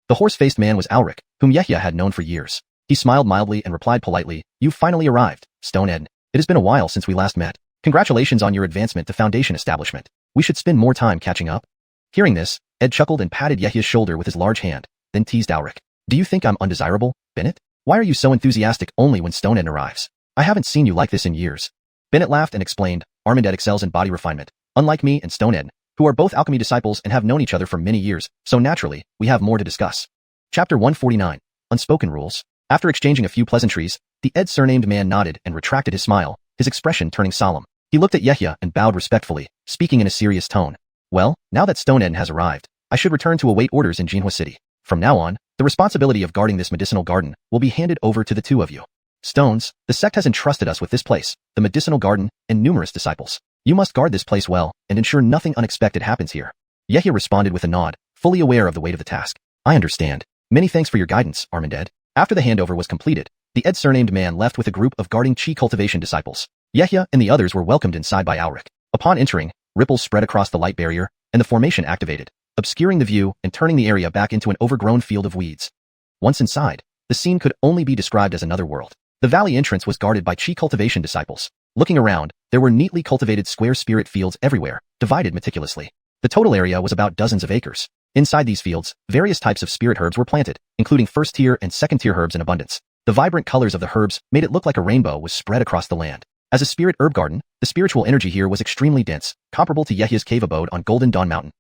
The horse-faced man was Alric, whom Yahya had known for years. He smiled mildly and replied politely, You've finally arrived, Stone Ed. It has been a while since we last met. Congratulations on your advancement to Foundation establishment. We should spend more time catching up. Hearing this, Ed chuckled and patted Yahya's shoulder with his large hand, then teased Alric. Do you think I'm undesirable, Bennett? Why are you so enthusiastic only when Stone Ed arrives? I haven't seen you like this in years. Bennett laughed and explained, Armand Ed excels in body refinement, unlike me and Stone Ed, who are both alchemy disciples and have known each other for many years, so naturally, we have more to discuss. Chapter 149. Unspoken Rules. After exchanging a few pleasantries, the Ed surnamed man nodded and retracted his smile, his expression turning solemn. He looked at Yahya and bowed respectfully, speaking in a serious tone. Well, now that Stone Ed has arrived, I should return to await orders in Jinhua City. From now on, the responsibility of guarding this medicinal garden will be handed over to the two of you. Stones, the sect has entrusted us with this place, the medicinal garden, and numerous disciples. You must guard this place well and ensure nothing unexpected happens here. Yahya responded with a nod, fully aware of the weight of the task. I understand. Many thanks for your guidance, Armand Ed. After the handover was completed, the Ed surnamed man left with a group of guarding Chi cultivation disciples. Yahya and the others were welcomed inside by Alric. Upon entering, ripples spread across the light barrier, and the formation activated, obscuring the view and turning the area back into an overgrown field of weeds. Once inside, the scene could only be described as another world. The valley entrance was guarded by Chi cultivation disciples. Looking around, there were neatly cultivated square spirit fields everywhere, divided meticulously. The total area was about dozens of acres. Inside these fields, various types of spirit herbs were planted, including first-tier and second-tier herbs in abundance. The vibrant colors of the herbs made it look like a rainbow was spread across the land. As a spirit herb garden, the spiritual energy here was extremely dense, comparable to Yahya's cave abode on Golden Dawn Mountain.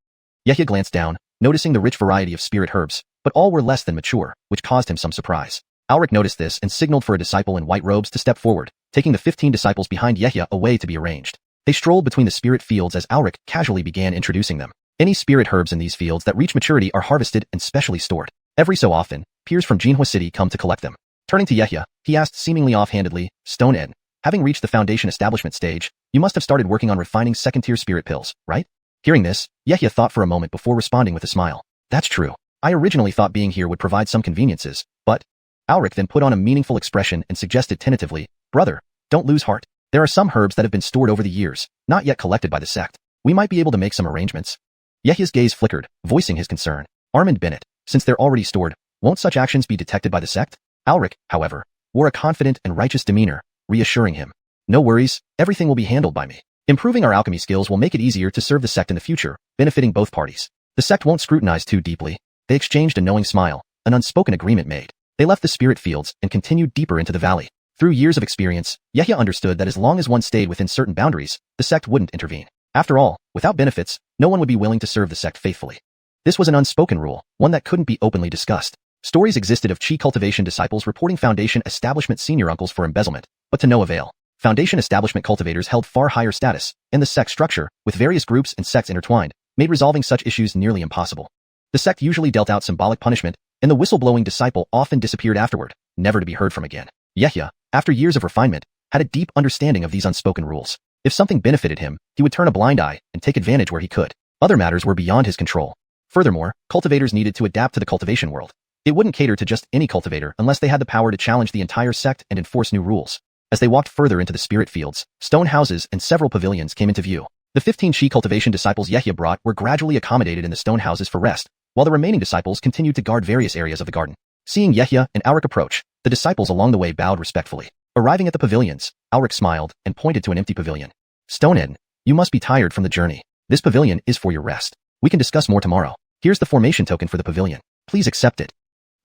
Yahya glanced down, noticing the rich variety of spirit herbs, but all were less than mature, which caused him some surprise. Alric noticed this and signaled for a disciple in white robes to step forward, taking the 15 disciples behind Yahya away to be arranged. They strolled between the spirit fields as Alric casually began introducing them. Any spirit herbs in these fields that reach maturity are harvested and specially stored. Every so often, peers from Jinhua City come to collect them. Turning to Yahya, he asked seemingly offhandedly, Stone Ed, having reached the Foundation establishment stage, you must have started working on refining second-tier spirit pills, right? Hearing this, Yahya thought for a moment before responding with a smile. That's true. I originally thought being here would provide some conveniences, but... Alric then put on a meaningful expression and suggested tentatively, Brother, don't lose heart. There are some herbs that have been stored over the years, not yet collected by the sect. We might be able to make some arrangements. Yahya's gaze flickered, voicing his concern. Armand Bennett, since they're already stored, won't such actions be detected by the sect? Alric, however, wore a confident and righteous demeanor, reassuring him. No worries, everything will be handled by me. Improving our alchemy skills will make it easier to serve the sect in the future, benefiting both parties. The sect won't scrutinize too deeply. They exchanged a knowing smile, an unspoken agreement made. They left the spirit fields and continued deeper into the valley. Through years of experience, Yahya understood that as long as one stayed within certain boundaries, the sect wouldn't intervene. After all, without benefits, no one would be willing to serve the sect faithfully. This was an unspoken rule, one that couldn't be openly discussed. Stories existed of Chi cultivation disciples reporting Foundation establishment senior uncles for embezzlement, but to no avail. Foundation establishment cultivators held far higher status, and the sect structure, with various groups and sects intertwined, made resolving such issues nearly impossible. The sect usually dealt out symbolic punishment, and the whistleblowing disciple often disappeared afterward, never to be heard from again. Yahya, after years of refinement, had a deep understanding of these unspoken rules. If something benefited him, he would turn a blind eye and take advantage where he could. Other matters were beyond his control. Furthermore, cultivators needed to adapt to the cultivation world. It wouldn't cater to just any cultivator unless they had the power to challenge the entire sect and enforce new rules. As they walked further into the spirit fields, stone houses and several pavilions came into view. The 15 Chi cultivation disciples Yahya brought were gradually accommodated in the stone houses for rest, while the remaining disciples continued to guard various areas of the garden. Seeing Yahya and Alric approach, the disciples along the way bowed respectfully. Arriving at the pavilions, Alric smiled and pointed to an empty pavilion. Stone Ed, you must be tired from the journey. This pavilion is for your rest. We can discuss more tomorrow. Here's the formation token for the pavilion. Please accept it.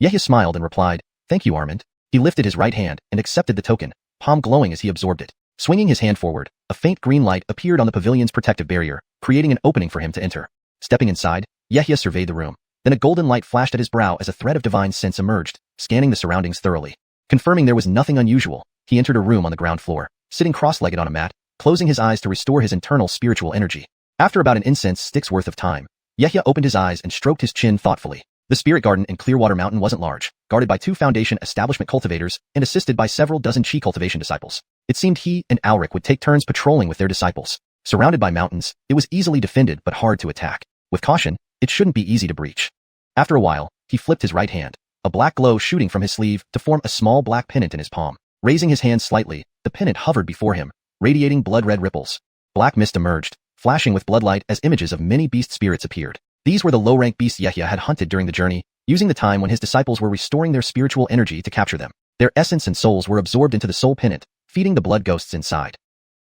Yahya smiled and replied, Thank you, Armand. He lifted his right hand and accepted the token, palm glowing as he absorbed it. Swinging his hand forward, a faint green light appeared on the pavilion's protective barrier, creating an opening for him to enter. Stepping inside, Yahya surveyed the room. Then a golden light flashed at his brow as a thread of divine sense emerged, scanning the surroundings thoroughly. Confirming there was nothing unusual, he entered a room on the ground floor, sitting cross-legged on a mat, closing his eyes to restore his internal spiritual energy. After about an incense stick's worth of time, Yahya opened his eyes and stroked his chin thoughtfully. The spirit garden in Clearwater Mountain wasn't large, guarded by 2 Foundation establishment cultivators and assisted by several dozen Chi cultivation disciples. It seemed he and Alric would take turns patrolling with their disciples. Surrounded by mountains, it was easily defended but hard to attack. With caution, it shouldn't be easy to breach. After a while, he flipped his right hand, a black glow shooting from his sleeve to form a small black pennant in his palm. Raising his hand slightly, the pennant hovered before him, radiating blood-red ripples. Black mist emerged, flashing with bloodlight as images of many beast spirits appeared. These were the low-rank beasts Yehia had hunted during the journey, using the time when his disciples were restoring their spiritual energy to capture them. Their essence and souls were absorbed into the soul pennant, feeding the blood ghosts inside.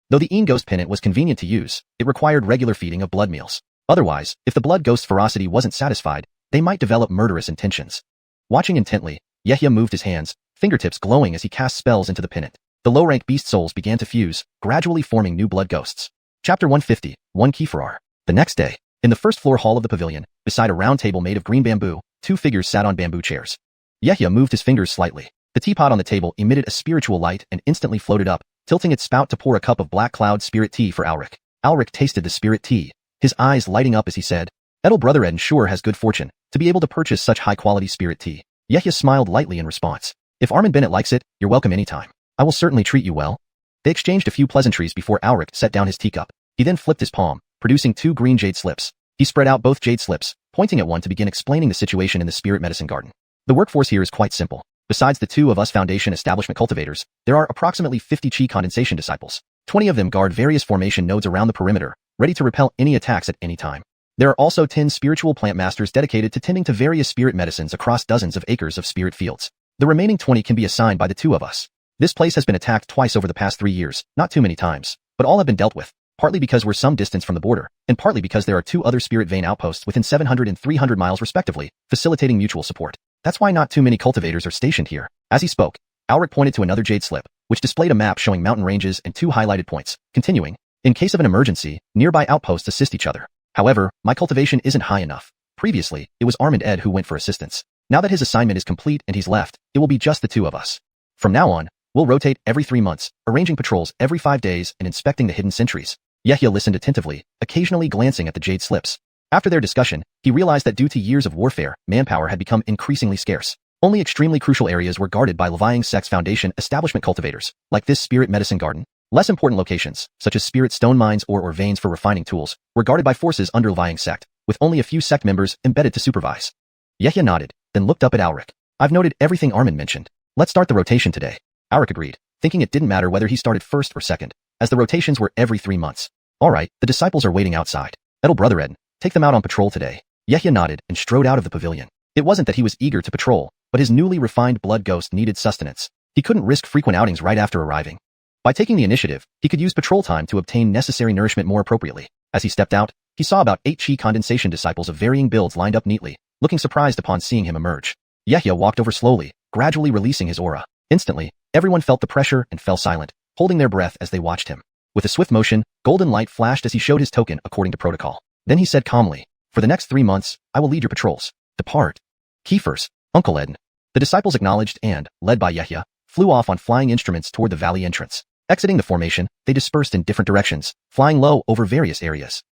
Though the ghost pennant was convenient to use, it required regular feeding of blood meals. Otherwise, if the blood ghost's ferocity wasn't satisfied, they might develop murderous intentions. Watching intently, Yehia moved his hands, fingertips glowing as he cast spells into the pennant. The low-rank beast souls began to fuse, gradually forming new blood ghosts. Chapter 150, 1 Kieferar. The next day, in the first floor hall of the pavilion, beside a round table made of green bamboo, two figures sat on bamboo chairs. Yehia moved his fingers slightly. The teapot on the table emitted a spiritual light and instantly floated up, tilting its spout to pour a cup of black cloud spirit tea for Alric. Alric tasted the spirit tea, his eyes lighting up as he said, "Edel Brother Eden sure has good fortune to be able to purchase such high-quality spirit tea." Yehia smiled lightly in response. "If Armin Bennett likes it, you're welcome anytime. I will certainly treat you well." They exchanged a few pleasantries before Alric set down his teacup. He then flipped his palm, producing two green jade slips. He spread out both jade slips, pointing at one to begin explaining the situation in the spirit medicine garden. "The workforce here is quite simple. Besides the two of us Foundation establishment cultivators, there are approximately 50 chi condensation disciples. 20 of them guard various formation nodes around the perimeter, ready to repel any attacks at any time. There are also 10 spiritual plant masters dedicated to tending to various spirit medicines across dozens of acres of spirit fields. The remaining 20 can be assigned by the two of us. This place has been attacked twice over the past 3 years, not too many times, but all have been dealt with, partly because we're some distance from the border, and partly because there are two other spirit vein outposts within 700 and 300 miles respectively, facilitating mutual support. That's why not too many cultivators are stationed here." As he spoke, Alric pointed to another jade slip, which displayed a map showing mountain ranges and two highlighted points, continuing, "In case of an emergency, nearby outposts assist each other. However, my cultivation isn't high enough. Previously, it was Armand Ed who went for assistance. Now that his assignment is complete and he's left, it will be just the two of us. From now on, we'll rotate every 3 months, arranging patrols every 5 days and inspecting the hidden sentries." Yehia listened attentively, occasionally glancing at the jade slips. After their discussion, he realized that due to years of warfare, manpower had become increasingly scarce. Only extremely crucial areas were guarded by Levying Sect's Foundation establishment cultivators, like this spirit medicine garden. Less important locations, such as spirit stone mines or veins for refining tools, were guarded by forces under Levying Sect, with only a few sect members embedded to supervise. Yehia nodded, then looked up at Alric. "I've noted everything Armin mentioned. Let's start the rotation today." Alric agreed, thinking it didn't matter whether he started first or second, as the rotations were every 3 months. "All right, the disciples are waiting outside. Edel Brother Eden, take them out on patrol today." Yehia nodded and strode out of the pavilion. It wasn't that he was eager to patrol, but his newly refined blood ghost needed sustenance. He couldn't risk frequent outings right after arriving. By taking the initiative, he could use patrol time to obtain necessary nourishment more appropriately. As he stepped out, he saw about 8 chi condensation disciples of varying builds lined up neatly, looking surprised upon seeing him emerge. Yehia walked over slowly, gradually releasing his aura. Instantly, everyone felt the pressure and fell silent, holding their breath as they watched him. With a swift motion, golden light flashed as he showed his token according to protocol. Then he said calmly, "For the next 3 months, I will lead your patrols. Depart." "Kiefers, Uncle Eden." The disciples acknowledged and, led by Yehia, flew off on flying instruments toward the valley entrance. Exiting the formation, they dispersed in different directions, flying low over various areas.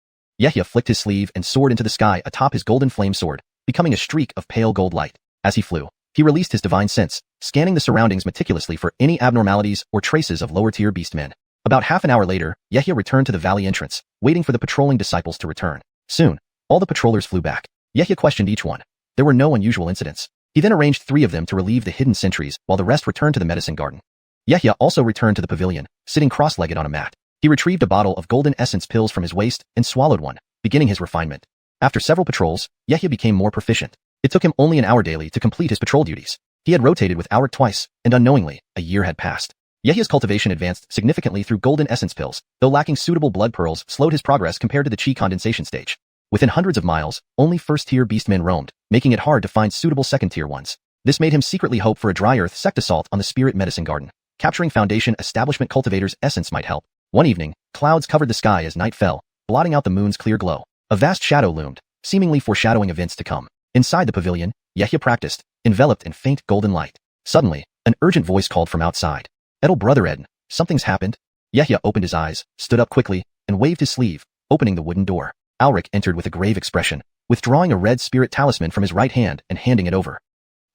Yehia flicked his sleeve and soared into the sky atop his golden flame sword, becoming a streak of pale gold light. As he flew, he released his divine sense, scanning the surroundings meticulously for any abnormalities or traces of lower-tier beastmen. About half an hour later, Yehia returned to the valley entrance, waiting for the patrolling disciples to return. Soon, all the patrollers flew back. Yehia questioned each one. There were no unusual incidents. He then arranged 3 of them to relieve the hidden sentries while the rest returned to the medicine garden. Yehia also returned to the pavilion, sitting cross-legged on a mat. He retrieved a bottle of golden essence pills from his waist and swallowed one, beginning his refinement. After several patrols, Yehia became more proficient. It took him only an hour daily to complete his patrol duties. He had rotated with Alric twice, and unknowingly, a year had passed. Yehia's cultivation advanced significantly through golden essence pills, though lacking suitable blood pearls slowed his progress compared to the chi condensation stage. Within hundreds of miles, only first-tier beastmen roamed, making it hard to find suitable second-tier ones. This made him secretly hope for a dry earth sect assault on the spirit medicine garden. Capturing Foundation establishment cultivators' essence might help. One evening, clouds covered the sky as night fell, blotting out the moon's clear glow. A vast shadow loomed, seemingly foreshadowing events to come. Inside the pavilion, Yehia practiced, enveloped in faint golden light. Suddenly, an urgent voice called from outside. "Edel Brother Eden, something's happened." Yehia opened his eyes, stood up quickly, and waved his sleeve, opening the wooden door. Alric entered with a grave expression, withdrawing a red spirit talisman from his right hand and handing it over.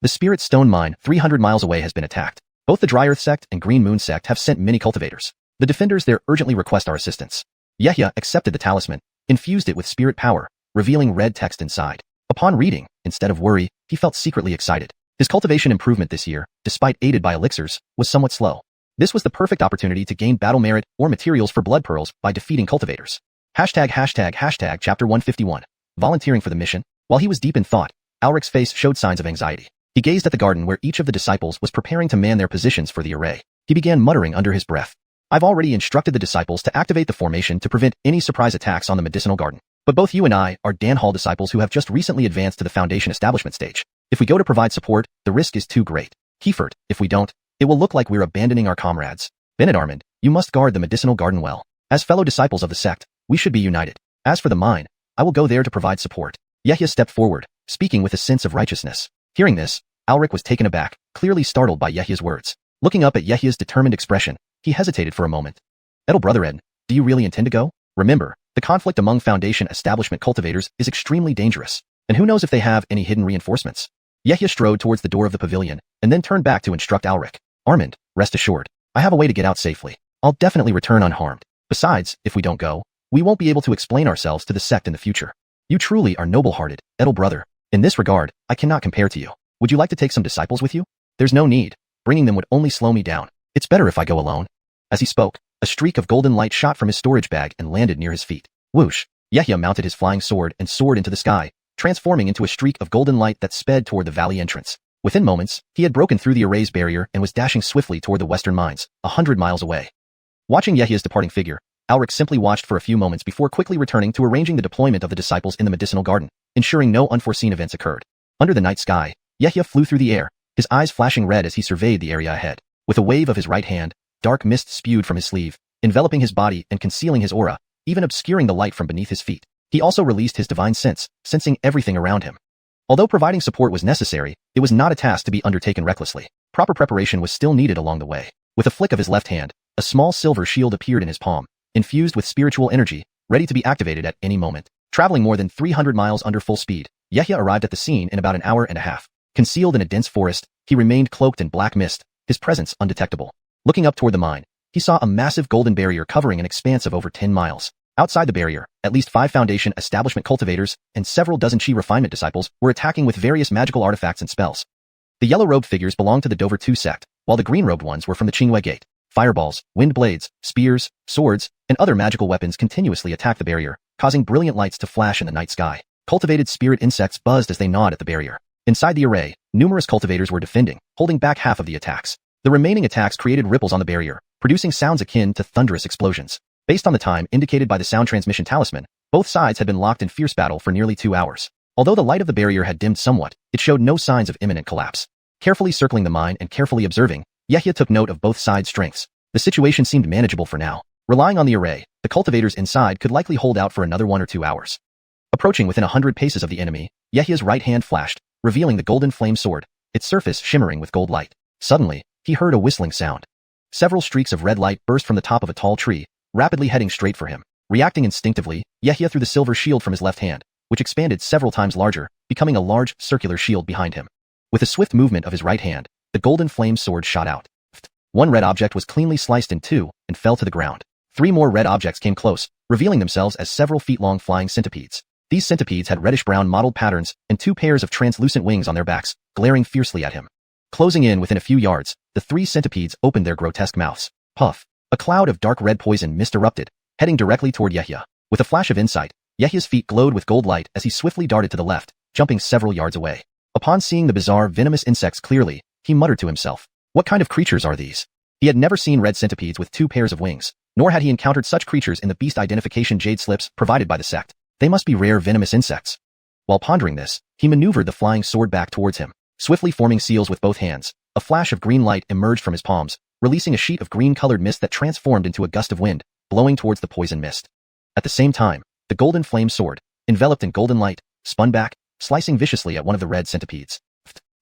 "The spirit stone mine 300 miles away has been attacked. Both the Dry Earth Sect and Green Moon Sect have sent many cultivators. The defenders there urgently request our assistance." Yehia accepted the talisman, infused it with spirit power, revealing red text inside. Upon reading, instead of worry, he felt secretly excited. His cultivation improvement this year, despite aided by elixirs, was somewhat slow. This was the perfect opportunity to gain battle merit or materials for blood pearls by defeating cultivators. Chapter 151. Volunteering for the mission. While he was deep in thought, Alric's face showed signs of anxiety. He gazed at the garden where each of the disciples was preparing to man their positions for the array. He began muttering under his breath. I've already instructed the disciples to activate the formation to prevent any surprise attacks on the medicinal garden. But both you and I are Dan Hall disciples who have just recently advanced to the Foundation establishment stage. If we go to provide support, the risk is too great. Kiefert, if we don't, it will look like we're abandoning our comrades. Bennett Armand, you must guard the medicinal garden well. As fellow disciples of the sect, we should be united. As for the mine, I will go there to provide support. Yehia stepped forward, speaking with a sense of righteousness. Hearing this, Alric was taken aback, clearly startled by Yehia's words. Looking up at Yehia's determined expression, he hesitated for a moment. Edel brother Ed, do you really intend to go? Remember, the conflict among Foundation establishment cultivators is extremely dangerous, and who knows if they have any hidden reinforcements. Yehia strode towards the door of the pavilion, and then turned back to instruct Alric. Armand, rest assured, I have a way to get out safely. I'll definitely return unharmed. Besides, if we don't go, we won't be able to explain ourselves to the sect in the future. You truly are noble-hearted, Edel brother. In this regard, I cannot compare to you. Would you like to take some disciples with you? There's no need. Bringing them would only slow me down. It's better if I go alone. As he spoke, a streak of golden light shot from his storage bag and landed near his feet. Whoosh! Yehia mounted his flying sword and soared into the sky, transforming into a streak of golden light that sped toward the valley entrance. Within moments, he had broken through the array's barrier and was dashing swiftly toward the western mines, 100 miles away. Watching Yehia's departing figure, Alric simply watched for a few moments before quickly returning to arranging the deployment of the disciples in the medicinal garden, ensuring no unforeseen events occurred. Under the night sky, Yehia flew through the air, his eyes flashing red as he surveyed the area ahead. With a wave of his right hand, dark mist spewed from his sleeve, enveloping his body and concealing his aura, even obscuring the light from beneath his feet. He also released his divine sense, sensing everything around him. Although providing support was necessary, it was not a task to be undertaken recklessly. Proper preparation was still needed along the way. With a flick of his left hand, a small silver shield appeared in his palm, infused with spiritual energy, ready to be activated at any moment. Traveling more than 300 miles under full speed, Yehia arrived at the scene in about an hour and a half. Concealed in a dense forest, he remained cloaked in black mist, his presence undetectable. Looking up toward the mine, he saw a massive golden barrier covering an expanse of over 10 miles. Outside the barrier, at least 5 Foundation establishment cultivators and several dozen Chi refinement disciples were attacking with various magical artifacts and spells. The yellow-robed figures belonged to the Dover II sect, while the green-robed ones were from the Qingyue Gate. Fireballs, wind blades, spears, swords, and other magical weapons continuously attacked the barrier, causing brilliant lights to flash in the night sky. Cultivated spirit insects buzzed as they gnawed at the barrier. Inside the array, numerous cultivators were defending, holding back half of the attacks. The remaining attacks created ripples on the barrier, producing sounds akin to thunderous explosions. Based on the time indicated by the sound transmission talisman, both sides had been locked in fierce battle for nearly 2 hours. Although the light of the barrier had dimmed somewhat, it showed no signs of imminent collapse. Carefully circling the mine and carefully observing, Yehia took note of both sides' strengths. The situation seemed manageable for now. Relying on the array, the cultivators inside could likely hold out for another 1 or 2 hours. Approaching within 100 paces of the enemy, Yehia's right hand flashed, revealing the golden flame sword, its surface shimmering with gold light. Suddenly, he heard a whistling sound. Several streaks of red light burst from the top of a tall tree, rapidly heading straight for him. Reacting instinctively, Yehia threw the silver shield from his left hand, which expanded several times larger, becoming a large, circular shield behind him. With a swift movement of his right hand, the golden flame sword shot out. One red object was cleanly sliced in two and fell to the ground. 3 more red objects came close, revealing themselves as several feet-long flying centipedes. These centipedes had reddish-brown mottled patterns and 2 pairs of translucent wings on their backs, glaring fiercely at him. Closing in within a few yards, the 3 centipedes opened their grotesque mouths. Puff! A cloud of dark red poison mist erupted, heading directly toward Yehia. With a flash of insight, Yehia's feet glowed with gold light as he swiftly darted to the left, jumping several yards away. Upon seeing the bizarre venomous insects clearly, he muttered to himself, "What kind of creatures are these?" He had never seen red centipedes with 2 pairs of wings, nor had he encountered such creatures in the beast identification jade slips provided by the sect. They must be rare venomous insects. While pondering this, he maneuvered the flying sword back towards him, swiftly forming seals with both hands. A flash of green light emerged from his palms, releasing a sheet of green-colored mist that transformed into a gust of wind, blowing towards the poison mist. At the same time, the golden flame sword, enveloped in golden light, spun back, slicing viciously at one of the red centipedes.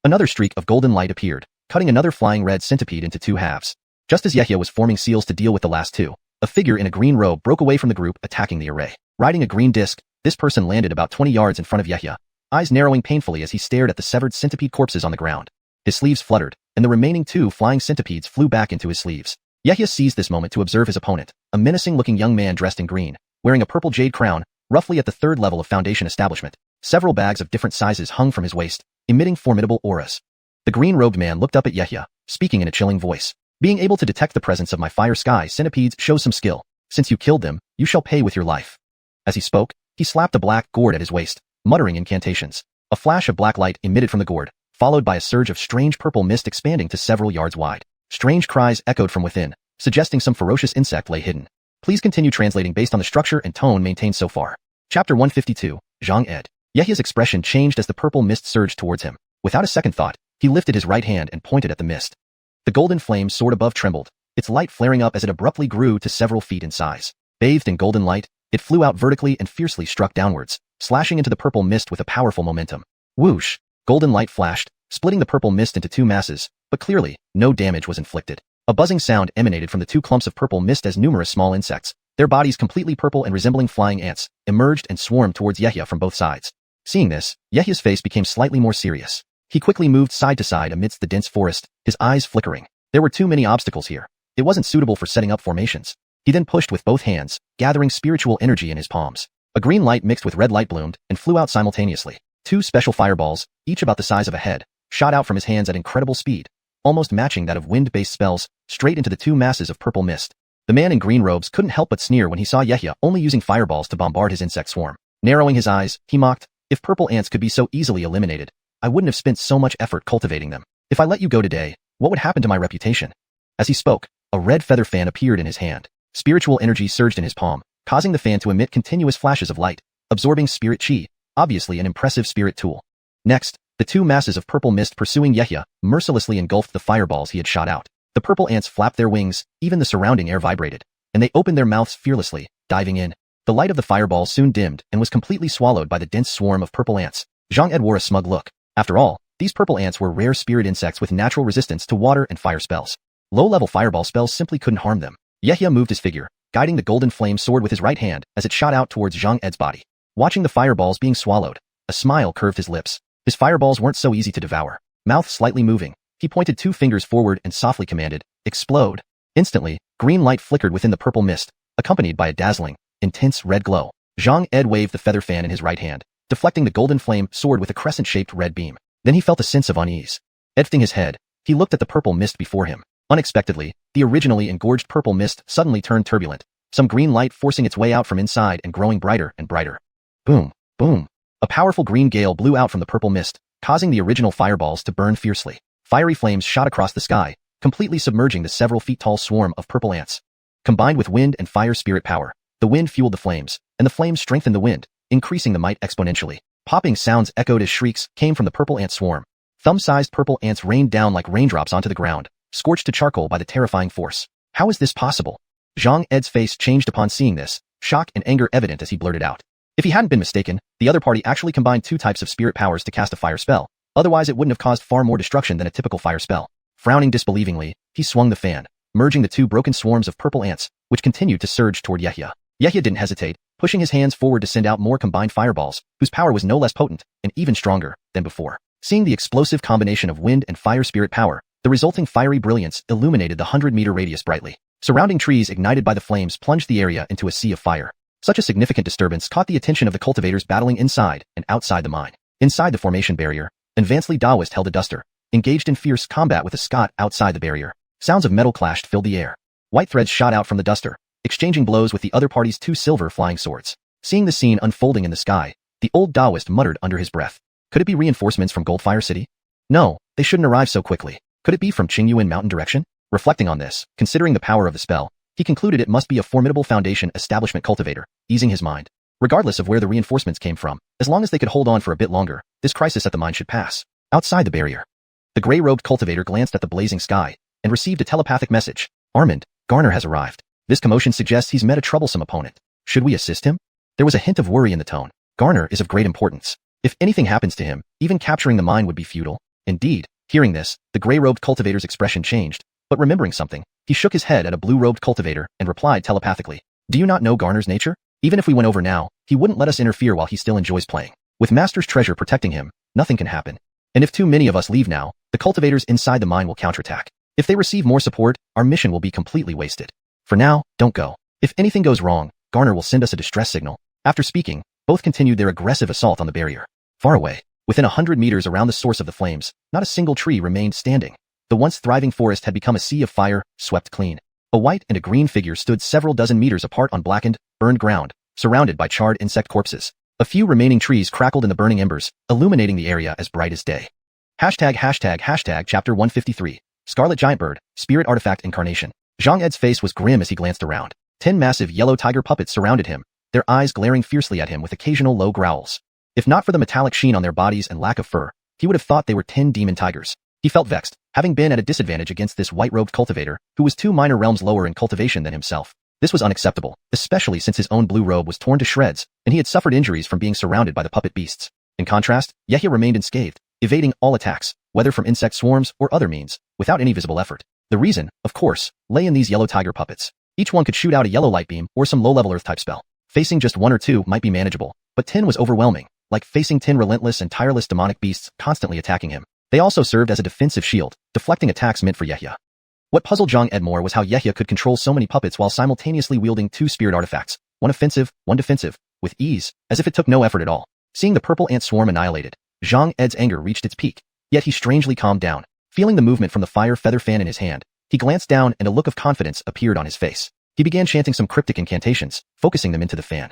Another streak of golden light appeared, cutting another flying red centipede into 2 halves. Just as Yehia was forming seals to deal with the last 2, a figure in a green robe broke away from the group, attacking the array. Riding a green disc, this person landed about 20 yards in front of Yehia, eyes narrowing painfully as he stared at the severed centipede corpses on the ground. His sleeves fluttered, and the remaining 2 flying centipedes flew back into his sleeves. Yehia seized this moment to observe his opponent, a menacing-looking young man dressed in green, wearing a purple jade crown, roughly at the third level of Foundation establishment. Several bags of different sizes hung from his waist, emitting formidable auras. The green-robed man looked up at Yehia, speaking in a chilling voice. Being able to detect the presence of my fire sky centipedes shows some skill. Since you killed them, you shall pay with your life. As he spoke, he slapped a black gourd at his waist, muttering incantations. A flash of black light emitted from the gourd, followed by a surge of strange purple mist expanding to several yards wide. Strange cries echoed from within, suggesting some ferocious insect lay hidden. Please continue translating based on the structure and tone maintained so far. Chapter 152, Zhang Ed. Yehia's expression changed as the purple mist surged towards him. Without a second thought, he lifted his right hand and pointed at the mist. The golden flame soared above trembled, its light flaring up as it abruptly grew to several feet in size. Bathed in golden light, it flew out vertically and fiercely struck downwards, slashing into the purple mist with a powerful momentum. Whoosh! Golden light flashed, splitting the purple mist into two masses, but clearly, no damage was inflicted. A buzzing sound emanated from the two clumps of purple mist as numerous small insects, their bodies completely purple and resembling flying ants, emerged and swarmed towards Yehia from both sides. Seeing this, Yehia's face became slightly more serious. He quickly moved side to side amidst the dense forest, his eyes flickering. There were too many obstacles here. It wasn't suitable for setting up formations. He then pushed with both hands, gathering spiritual energy in his palms. A green light mixed with red light bloomed and flew out simultaneously. Two special fireballs, each about the size of a head, shot out from his hands at incredible speed, almost matching that of wind-based spells, straight into the two masses of purple mist. The man in green robes couldn't help but sneer when he saw Yehia only using fireballs to bombard his insect swarm. Narrowing his eyes, he mocked, "If purple ants could be so easily eliminated, I wouldn't have spent so much effort cultivating them. If I let you go today, what would happen to my reputation?" As he spoke, a red feather fan appeared in his hand. Spiritual energy surged in his palm, causing the fan to emit continuous flashes of light, absorbing spirit chi, obviously an impressive spirit tool. Next, the two masses of purple mist pursuing Yehia mercilessly engulfed the fireballs he had shot out. The purple ants flapped their wings, even the surrounding air vibrated, and they opened their mouths fearlessly, diving in. The light of the fireball soon dimmed and was completely swallowed by the dense swarm of purple ants. Zhang Ed wore a smug look. After all, these purple ants were rare spirit insects with natural resistance to water and fire spells. Low-level fireball spells simply couldn't harm them. Yehia moved his figure, guiding the golden flame sword with his right hand as it shot out towards Zhang Ed's body. Watching the fireballs being swallowed, a smile curved his lips. His fireballs weren't so easy to devour. Mouth slightly moving, he pointed two fingers forward and softly commanded, "Explode." Instantly, green light flickered within the purple mist, accompanied by a dazzling, intense red glow. Zhang Ed waved the feather fan in his right hand, deflecting the golden flame sword with a crescent-shaped red beam. Then he felt a sense of unease. Lifting his head, he looked at the purple mist before him. Unexpectedly, the originally engorged purple mist suddenly turned turbulent, some green light forcing its way out from inside and growing brighter and brighter. Boom, boom. A powerful green gale blew out from the purple mist, causing the original fireballs to burn fiercely. Fiery flames shot across the sky, completely submerging the several feet tall swarm of purple ants. Combined with wind and fire spirit power, the wind fueled the flames, and the flames strengthened the wind, increasing the might exponentially. Popping sounds echoed as shrieks came from the purple ant swarm. Thumb-sized purple ants rained down like raindrops onto the ground, scorched to charcoal by the terrifying force. How is this possible? Zhang Ed's face changed upon seeing this, shock and anger evident as he blurted out. If he hadn't been mistaken, the other party actually combined two types of spirit powers to cast a fire spell, otherwise it wouldn't have caused far more destruction than a typical fire spell. Frowning disbelievingly, he swung the fan, merging the two broken swarms of purple ants, which continued to surge toward Yehia. Yehia didn't hesitate, pushing his hands forward to send out more combined fireballs, whose power was no less potent, and even stronger, than before. Seeing the explosive combination of wind and fire spirit power, the resulting fiery brilliance illuminated the 100-meter radius brightly. Surrounding trees ignited by the flames plunged the area into a sea of fire. Such a significant disturbance caught the attention of the cultivators battling inside and outside the mine. Inside the formation barrier, an advanced Taoist held a duster, engaged in fierce combat with a Scot outside the barrier. Sounds of metal clashed filled the air. White threads shot out from the duster, exchanging blows with the other party's two silver flying swords. Seeing the scene unfolding in the sky, the old Taoist muttered under his breath. Could it be reinforcements from Goldfire City? No, they shouldn't arrive so quickly. Could it be from Qingyuan Mountain direction? Reflecting on this, considering the power of the spell, he concluded it must be a formidable Foundation establishment cultivator, easing his mind. Regardless of where the reinforcements came from, as long as they could hold on for a bit longer, this crisis at the mine should pass. Outside the barrier, the gray-robed cultivator glanced at the blazing sky and received a telepathic message. Armand, Garner has arrived. This commotion suggests he's met a troublesome opponent. Should we assist him? There was a hint of worry in the tone. Garner is of great importance. If anything happens to him, even capturing the mine would be futile. Indeed, hearing this, the gray-robed cultivator's expression changed, but remembering something, he shook his head at a blue-robed cultivator and replied telepathically. Do you not know Garner's nature? Even if we went over now, he wouldn't let us interfere while he still enjoys playing. With Master's treasure protecting him, nothing can happen. And if too many of us leave now, the cultivators inside the mine will counterattack. If they receive more support, our mission will be completely wasted. For now, don't go. If anything goes wrong, Garner will send us a distress signal. After speaking, both continued their aggressive assault on the barrier. Far away, within 100 meters around the source of the flames, not a single tree remained standing. The once thriving forest had become a sea of fire, swept clean. A white and a green figure stood several dozen meters apart on blackened, burned ground, surrounded by charred insect corpses. A few remaining trees crackled in the burning embers, illuminating the area as bright as day. Chapter 153. Scarlet Giant Bird, Spirit Artifact Incarnation. Zhang Ed's face was grim as he glanced around. 10 massive yellow tiger puppets surrounded him, their eyes glaring fiercely at him with occasional low growls. If not for the metallic sheen on their bodies and lack of fur, he would have thought they were 10 demon tigers. He felt vexed, having been at a disadvantage against this white-robed cultivator, who was 2 minor realms lower in cultivation than himself. This was unacceptable, especially since his own blue robe was torn to shreds, and he had suffered injuries from being surrounded by the puppet beasts. In contrast, Yehia remained unscathed, evading all attacks, whether from insect swarms or other means, without any visible effort. The reason, of course, lay in these yellow tiger puppets. Each one could shoot out a yellow light beam or some low-level earth-type spell. Facing just 1 or 2 might be manageable, but 10 was overwhelming, like facing 10 relentless and tireless demonic beasts constantly attacking him. They also served as a defensive shield, deflecting attacks meant for Yehia. What puzzled Zhang Ed more was how Yehia could control so many puppets while simultaneously wielding 2 spirit artifacts, one offensive, one defensive, with ease, as if it took no effort at all. Seeing the purple ant swarm annihilated, Zhang Ed's anger reached its peak, yet he strangely calmed down. Feeling the movement from the fire feather fan in his hand, he glanced down and a look of confidence appeared on his face. He began chanting some cryptic incantations, focusing them into the fan.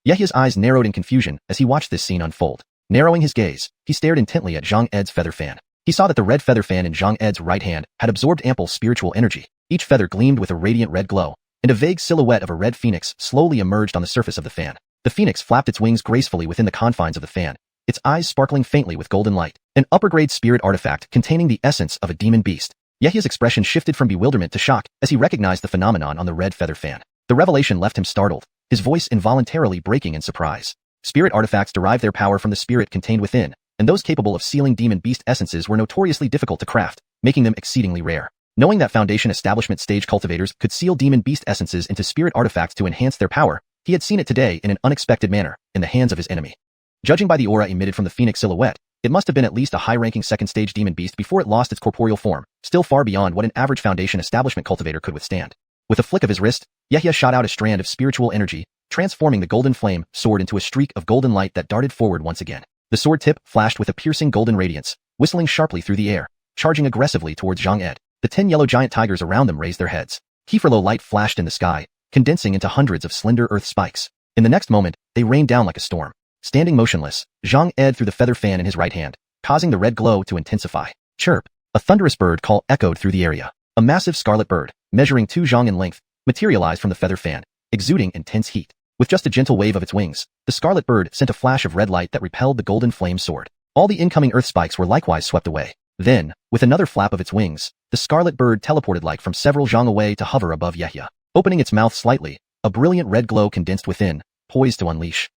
Yehia's eyes narrowed in confusion as he watched this scene unfold. Narrowing his gaze, he stared intently at Zhang Ed's feather fan. He saw that the red feather fan in Zhang Ed's right hand had absorbed ample spiritual energy. Each feather gleamed with a radiant red glow, and a vague silhouette of a red phoenix slowly emerged on the surface of the fan. The phoenix flapped its wings gracefully within the confines of the fan, its eyes sparkling faintly with golden light, an upper-grade spirit artifact containing the essence of a demon beast. Yehia's expression shifted from bewilderment to shock as he recognized the phenomenon on the red feather fan. The revelation left him startled, his voice involuntarily breaking in surprise. Spirit artifacts derive their power from the spirit contained within, and those capable of sealing demon beast essences were notoriously difficult to craft, making them exceedingly rare. Knowing that Foundation Establishment stage cultivators could seal demon beast essences into spirit artifacts to enhance their power, he had seen it today in an unexpected manner, in the hands of his enemy. Judging by the aura emitted from the phoenix silhouette, it must have been at least a high-ranking second-stage demon beast before it lost its corporeal form, still far beyond what an average Foundation Establishment cultivator could withstand. With a flick of his wrist, Yehia shot out a strand of spiritual energy, transforming the golden flame sword into a streak of golden light that darted forward once again. The sword tip flashed with a piercing golden radiance, whistling sharply through the air, charging aggressively towards Zhang Ed. The 10 yellow giant tigers around them raised their heads. Kieferlow light flashed in the sky, condensing into hundreds of slender earth spikes. In the next moment, they rained down like a storm. Standing motionless, Zhang Ed threw the feather fan in his right hand, causing the red glow to intensify. Chirp! A thunderous bird call echoed through the area. A massive scarlet bird, measuring 2 zhang in length, materialized from the feather fan, exuding intense heat. With just a gentle wave of its wings, the scarlet bird sent a flash of red light that repelled the golden flame sword. All the incoming earth spikes were likewise swept away. Then, with another flap of its wings, the scarlet bird teleported like from several zhang away to hover above Yehia. Opening its mouth slightly, a brilliant red glow condensed within, poised to unleash.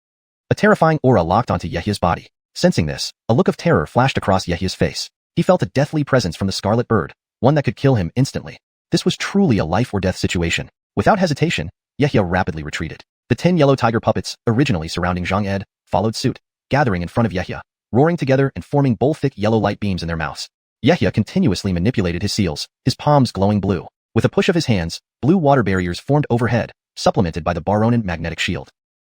A terrifying aura locked onto Yehia's body. Sensing this, a look of terror flashed across Yehia's face. He felt a deathly presence from the scarlet bird, one that could kill him instantly. This was truly a life-or-death situation. Without hesitation, Yehia rapidly retreated. The 10 yellow tiger puppets, originally surrounding Zhang Ed, followed suit, gathering in front of Yehia, roaring together and forming bull-thick yellow light beams in their mouths. Yehia continuously manipulated his seals, his palms glowing blue. With a push of his hands, blue water barriers formed overhead, supplemented by the Baronin magnetic shield.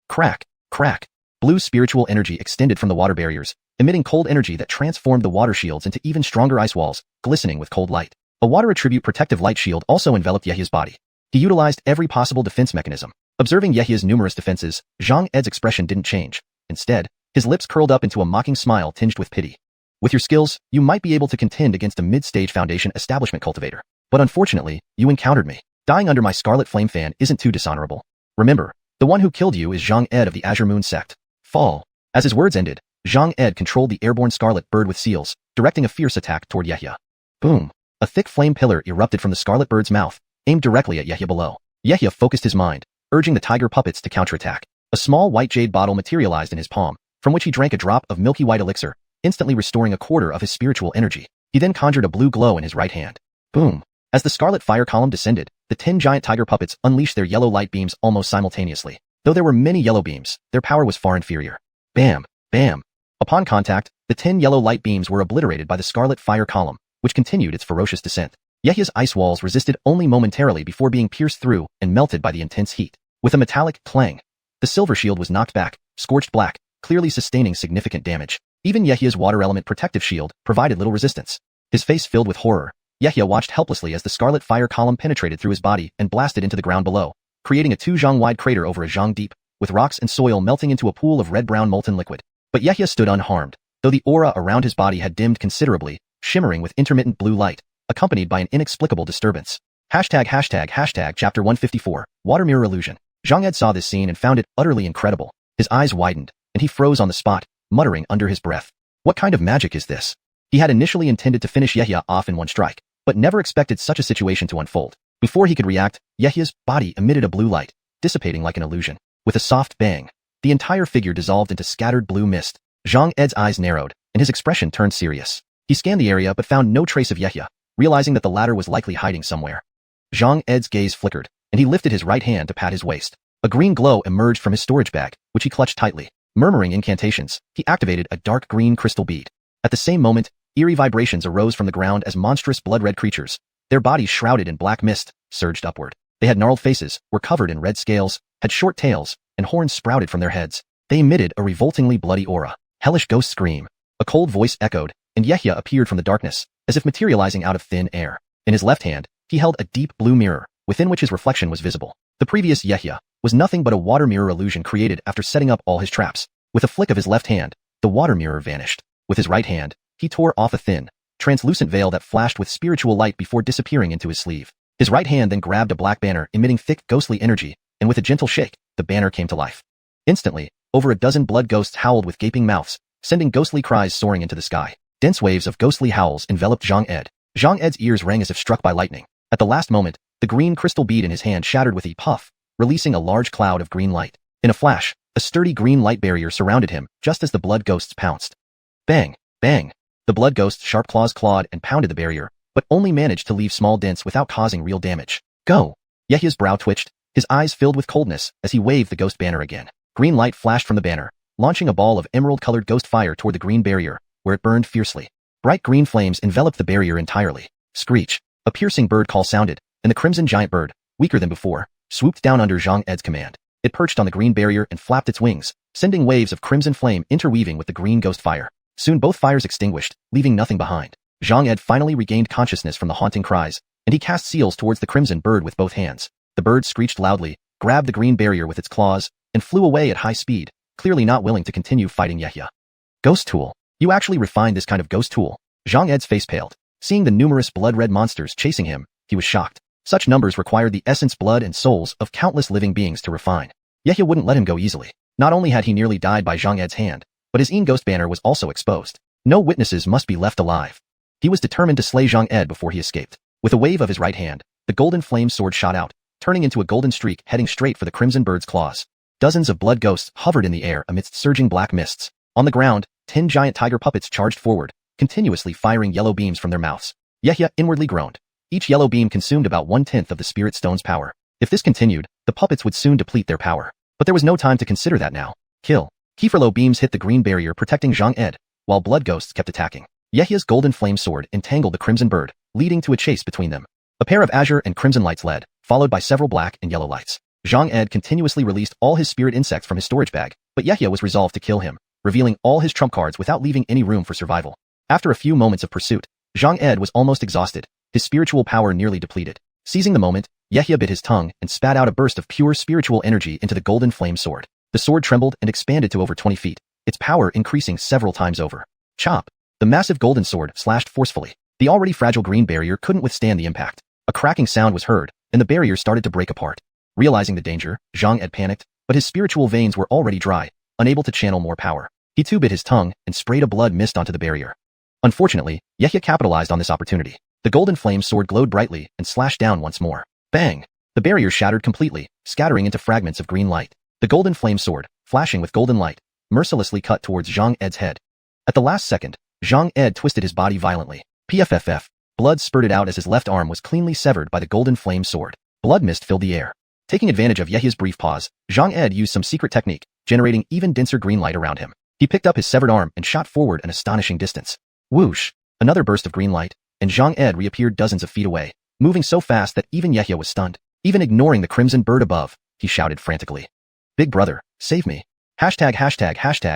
Crack, crack. Blue spiritual energy extended from the water barriers, emitting cold energy that transformed the water shields into even stronger ice walls, glistening with cold light. A water attribute protective light shield also enveloped Yehia's body. He utilized every possible defense mechanism. Observing Yehia's numerous defenses, Zhang Ed's expression didn't change. Instead, his lips curled up into a mocking smile tinged with pity. With your skills, you might be able to contend against a mid-stage Foundation Establishment cultivator. But unfortunately, you encountered me. Dying under my scarlet flame fan isn't too dishonorable. Remember, the one who killed you is Zhang Ed of the Azure Moon sect. Fall. As his words ended, Zhang Ed controlled the airborne scarlet bird with seals, directing a fierce attack toward Yehia. Boom. A thick flame pillar erupted from the scarlet bird's mouth, aimed directly at Yehia below. Yehia focused his mind, urging the tiger puppets to counterattack. A small white jade bottle materialized in his palm, from which he drank a drop of milky white elixir, instantly restoring a quarter of his spiritual energy. He then conjured a blue glow in his right hand. Boom. As the scarlet fire column descended, the 10 giant tiger puppets unleashed their yellow light beams almost simultaneously. Though there were many yellow beams, their power was far inferior. Bam, bam. Upon contact, the 10 yellow light beams were obliterated by the scarlet fire column, which continued its ferocious descent. Yehia's ice walls resisted only momentarily before being pierced through and melted by the intense heat. With a metallic clang, The silver shield was knocked back, scorched black, clearly sustaining significant damage. Even Yehia's water element protective shield provided little resistance. His face filled with horror, Yehia watched helplessly as the scarlet fire column penetrated through his body and blasted into the ground below, creating a 2-zhang-wide crater over a zhang deep, with rocks and soil melting into a pool of red-brown molten liquid. But Yehia stood unharmed, though the aura around his body had dimmed considerably, shimmering with intermittent blue light, accompanied by an inexplicable disturbance. Chapter 154, Water Mirror Illusion. Zhang Ed saw this scene and found it utterly incredible. His eyes widened, and he froze on the spot, muttering under his breath. What kind of magic is this? He had initially intended to finish Yehia off in one strike, but never expected such a situation to unfold. Before he could react, Yehia's body emitted a blue light, dissipating like an illusion. With a soft bang, the entire figure dissolved into scattered blue mist. Zhang Ed's eyes narrowed, and his expression turned serious. He scanned the area but found no trace of Yehia, realizing that the latter was likely hiding somewhere. Zhang Ed's gaze flickered, and he lifted his right hand to pat his waist. A green glow emerged from his storage bag, which he clutched tightly. Murmuring incantations, he activated a dark green crystal bead. At the same moment, eerie vibrations arose from the ground as monstrous blood-red creatures, their bodies shrouded in black mist, surged upward. They had gnarled faces, were covered in red scales, had short tails, and horns sprouted from their heads. They emitted a revoltingly bloody aura. Hellish ghost scream. A cold voice echoed, and Yehia appeared from the darkness, as if materializing out of thin air. In his left hand, he held a deep blue mirror, within which his reflection was visible. The previous Yehia was nothing but a water mirror illusion created after setting up all his traps. With a flick of his left hand, the water mirror vanished. With his right hand, he tore off a thin, translucent veil that flashed with spiritual light before disappearing into his sleeve. His right hand then grabbed a black banner emitting thick ghostly energy, and with a gentle shake, the banner came to life. Instantly, over a dozen blood ghosts howled with gaping mouths, sending ghostly cries soaring into the sky. Dense waves of ghostly howls enveloped Zhang Ed. Zhang Ed's ears rang as if struck by lightning. At the last moment, the green crystal bead in his hand shattered with a puff, releasing a large cloud of green light. In a flash, a sturdy green light barrier surrounded him, just as the blood ghosts pounced. Bang! Bang! The blood ghost's sharp claws clawed and pounded the barrier, but only managed to leave small dents without causing real damage. Go! Yehia's brow twitched, his eyes filled with coldness as he waved the ghost banner again. Green light flashed from the banner, launching a ball of emerald-colored ghost fire toward the green barrier, where it burned fiercely. Bright green flames enveloped the barrier entirely. Screech! A piercing bird call sounded, and the crimson giant bird, weaker than before, swooped down under Zhang Ed's command. It perched on the green barrier and flapped its wings, sending waves of crimson flame interweaving with the green ghost fire. Soon both fires extinguished, leaving nothing behind. Zhang Ed finally regained consciousness from the haunting cries, and he cast seals towards the crimson bird with both hands. The bird screeched loudly, grabbed the green barrier with its claws, and flew away at high speed, clearly not willing to continue fighting Yehia. Ghost tool. You actually refined this kind of ghost tool. Zhang Ed's face paled. Seeing the numerous blood-red monsters chasing him, he was shocked. Such numbers required the essence, blood, and souls of countless living beings to refine. Yehia wouldn't let him go easily. Not only had he nearly died by Zhang Ed's hand, but his ghost banner was also exposed. No witnesses must be left alive. He was determined to slay Zhang Ed before he escaped. With a wave of his right hand, the golden flame sword shot out, turning into a golden streak heading straight for the crimson bird's claws. Dozens of blood ghosts hovered in the air amidst surging black mists. On the ground, 10 giant tiger puppets charged forward, continuously firing yellow beams from their mouths. Yehia inwardly groaned. Each yellow beam consumed about 1/10 of the spirit stone's power. If this continued, the puppets would soon deplete their power. But there was no time to consider that now. Kill. Kieferlow beams hit the green barrier protecting Zhang Ed, while blood ghosts kept attacking. Yehia's golden flame sword entangled the crimson bird, leading to a chase between them. A pair of azure and crimson lights led, followed by several black and yellow lights. Zhang Ed continuously released all his spirit insects from his storage bag, but Yehia was resolved to kill him, revealing all his trump cards without leaving any room for survival. After a few moments of pursuit, Zhang Ed was almost exhausted, his spiritual power nearly depleted. Seizing the moment, Yehia bit his tongue and spat out a burst of pure spiritual energy into the golden flame sword. The sword trembled and expanded to over 20 feet, its power increasing several times over. Chop! The massive golden sword slashed forcefully. The already fragile green barrier couldn't withstand the impact. A cracking sound was heard, and the barrier started to break apart. Realizing the danger, Zhang Ed panicked, but his spiritual veins were already dry, unable to channel more power. He too bit his tongue and sprayed a blood mist onto the barrier. Unfortunately, Yehia capitalized on this opportunity. The golden flame sword glowed brightly and slashed down once more. Bang! The barrier shattered completely, scattering into fragments of green light. The golden flame sword, flashing with golden light, mercilessly cut towards Zhang Ed's head. At the last second, Zhang Ed twisted his body violently. PFFF. Blood spurted out as his left arm was cleanly severed by the golden flame sword. Blood mist filled the air. Taking advantage of Yehia's brief pause, Zhang Ed used some secret technique, generating even denser green light around him. He picked up his severed arm and shot forward an astonishing distance. Whoosh! Another burst of green light, and Zhang Ed reappeared dozens of feet away, moving so fast that even Yehia was stunned. Even ignoring the crimson bird above, he shouted frantically. Big brother, save me. ####.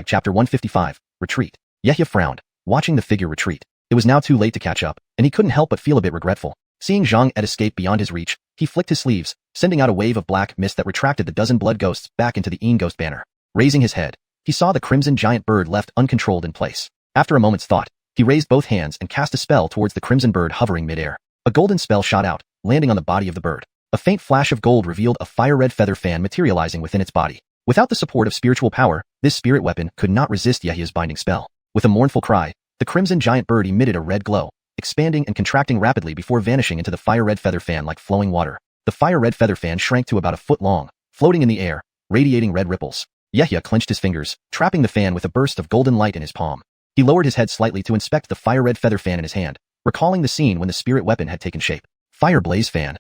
Chapter 155, Retreat. Yehia frowned, watching the figure retreat. It was now too late to catch up, and he couldn't help but feel a bit regretful. Seeing Zhang Ed escape beyond his reach, he flicked his sleeves, sending out a wave of black mist that retracted the dozen blood ghosts back into the ghost banner. Raising his head, he saw the crimson giant bird left uncontrolled in place. After a moment's thought, he raised both hands and cast a spell towards the crimson bird hovering midair. A golden spell shot out, landing on the body of the bird. A faint flash of gold revealed a fire-red feather fan materializing within its body. Without the support of spiritual power, this spirit weapon could not resist Yehia's binding spell. With a mournful cry, the crimson giant bird emitted a red glow, expanding and contracting rapidly before vanishing into the fire-red feather fan like flowing water. The fire-red feather fan shrank to about a foot long, floating in the air, radiating red ripples. Yehia clenched his fingers, trapping the fan with a burst of golden light in his palm. He lowered his head slightly to inspect the fire-red feather fan in his hand, recalling the scene when the spirit weapon had taken shape. Fire blaze fan.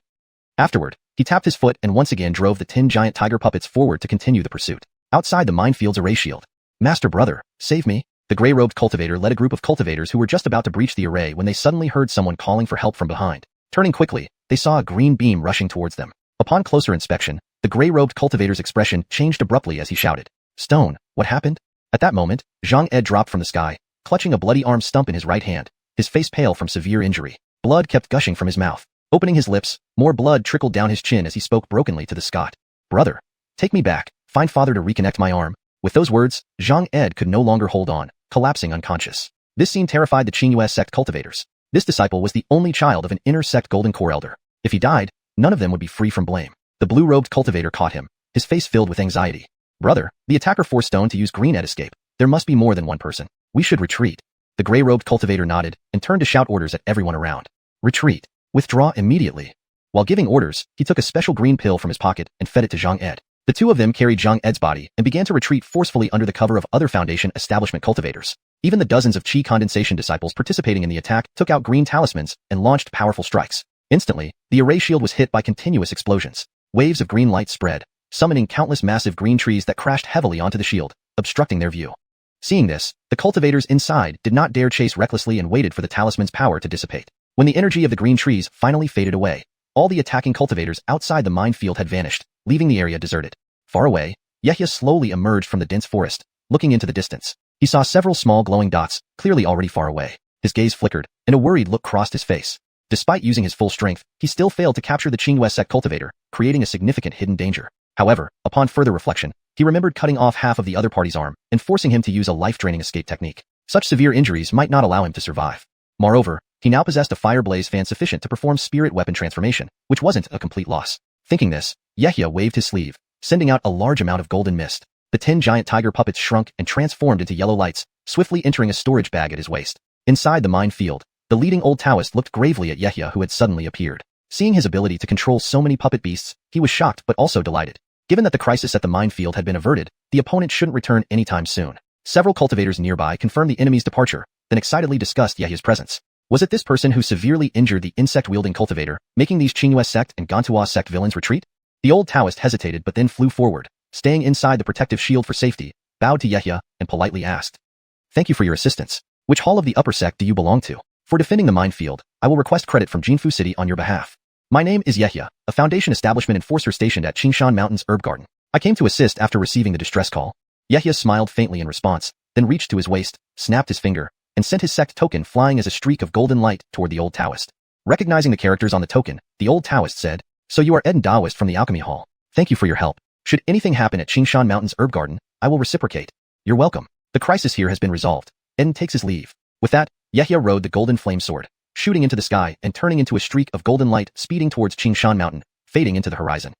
Afterward, he tapped his foot and once again drove the 10 giant tiger puppets forward to continue the pursuit. Outside the minefield's array shield. Master brother, save me. The gray-robed cultivator led a group of cultivators who were just about to breach the array when they suddenly heard someone calling for help from behind. Turning quickly, they saw a green beam rushing towards them. Upon closer inspection, the gray-robed cultivator's expression changed abruptly as he shouted, "Stone, what happened?" At that moment, Zhang Ed dropped from the sky, clutching a bloody arm stump in his right hand, his face pale from severe injury. Blood kept gushing from his mouth. Opening his lips, more blood trickled down his chin as he spoke brokenly to the Scot. "Brother, take me back, find father to reconnect my arm." With those words, Zhang Ed could no longer hold on, collapsing unconscious. This scene terrified the Xiuxian sect cultivators. This disciple was the only child of an inner sect golden core elder. If he died, none of them would be free from blame. The blue-robed cultivator caught him, his face filled with anxiety. "Brother, the attacker forced Stone to use green at escape. There must be more than one person. We should retreat." The gray-robed cultivator nodded and turned to shout orders at everyone around. "Retreat. Withdraw immediately." While giving orders, he took a special green pill from his pocket and fed it to Zhang Ed. The two of them carried Zhang Ed's body and began to retreat forcefully under the cover of other Foundation establishment cultivators. Even the dozens of Qi condensation disciples participating in the attack took out green talismans and launched powerful strikes. Instantly, the array shield was hit by continuous explosions. Waves of green light spread, summoning countless massive green trees that crashed heavily onto the shield, obstructing their view. Seeing this, the cultivators inside did not dare chase recklessly and waited for the talisman's power to dissipate. When the energy of the green trees finally faded away, all the attacking cultivators outside the minefield had vanished, leaving the area deserted. Far away, Yehia slowly emerged from the dense forest, looking into the distance. He saw several small glowing dots, clearly already far away. His gaze flickered, and a worried look crossed his face. Despite using his full strength, he still failed to capture the Xiuxian sect cultivator, creating a significant hidden danger. However, upon further reflection, he remembered cutting off half of the other party's arm and forcing him to use a life-draining escape technique. Such severe injuries might not allow him to survive. Moreover, he now possessed a fire blaze fan sufficient to perform spirit weapon transformation, which wasn't a complete loss. Thinking this, Yehia waved his sleeve, sending out a large amount of golden mist. The 10 giant tiger puppets shrunk and transformed into yellow lights, swiftly entering a storage bag at his waist. Inside the minefield, the leading old Taoist looked gravely at Yehia who had suddenly appeared. Seeing his ability to control so many puppet beasts, he was shocked but also delighted. Given that the crisis at the minefield had been averted, the opponent shouldn't return anytime soon. Several cultivators nearby confirmed the enemy's departure, then excitedly discussed Yehia's presence. Was it this person who severely injured the insect-wielding cultivator, making these Xiuxian sect and Gantua sect villains retreat? The old Taoist hesitated but then flew forward, staying inside the protective shield for safety, bowed to Yehia, and politely asked, "Thank you for your assistance. Which hall of the upper sect do you belong to? For defending the minefield, I will request credit from Jinfu City on your behalf. My name is Yehia, a Foundation establishment enforcer stationed at Xingshan Mountains Herb Garden. I came to assist after receiving the distress call." Yehia smiled faintly in response, then reached to his waist, snapped his finger, and sent his sect token flying as a streak of golden light toward the old Taoist. Recognizing the characters on the token, the old Taoist said, "So you are Eden Daoist from the Alchemy Hall. Thank you for your help. Should anything happen at Xingshan Mountains Herb Garden, I will reciprocate. You're welcome. The crisis here has been resolved." Eden takes his leave. With that, Yehia rode the golden flame sword, shooting into the sky and turning into a streak of golden light speeding towards Xingshan Mountain, fading into the horizon.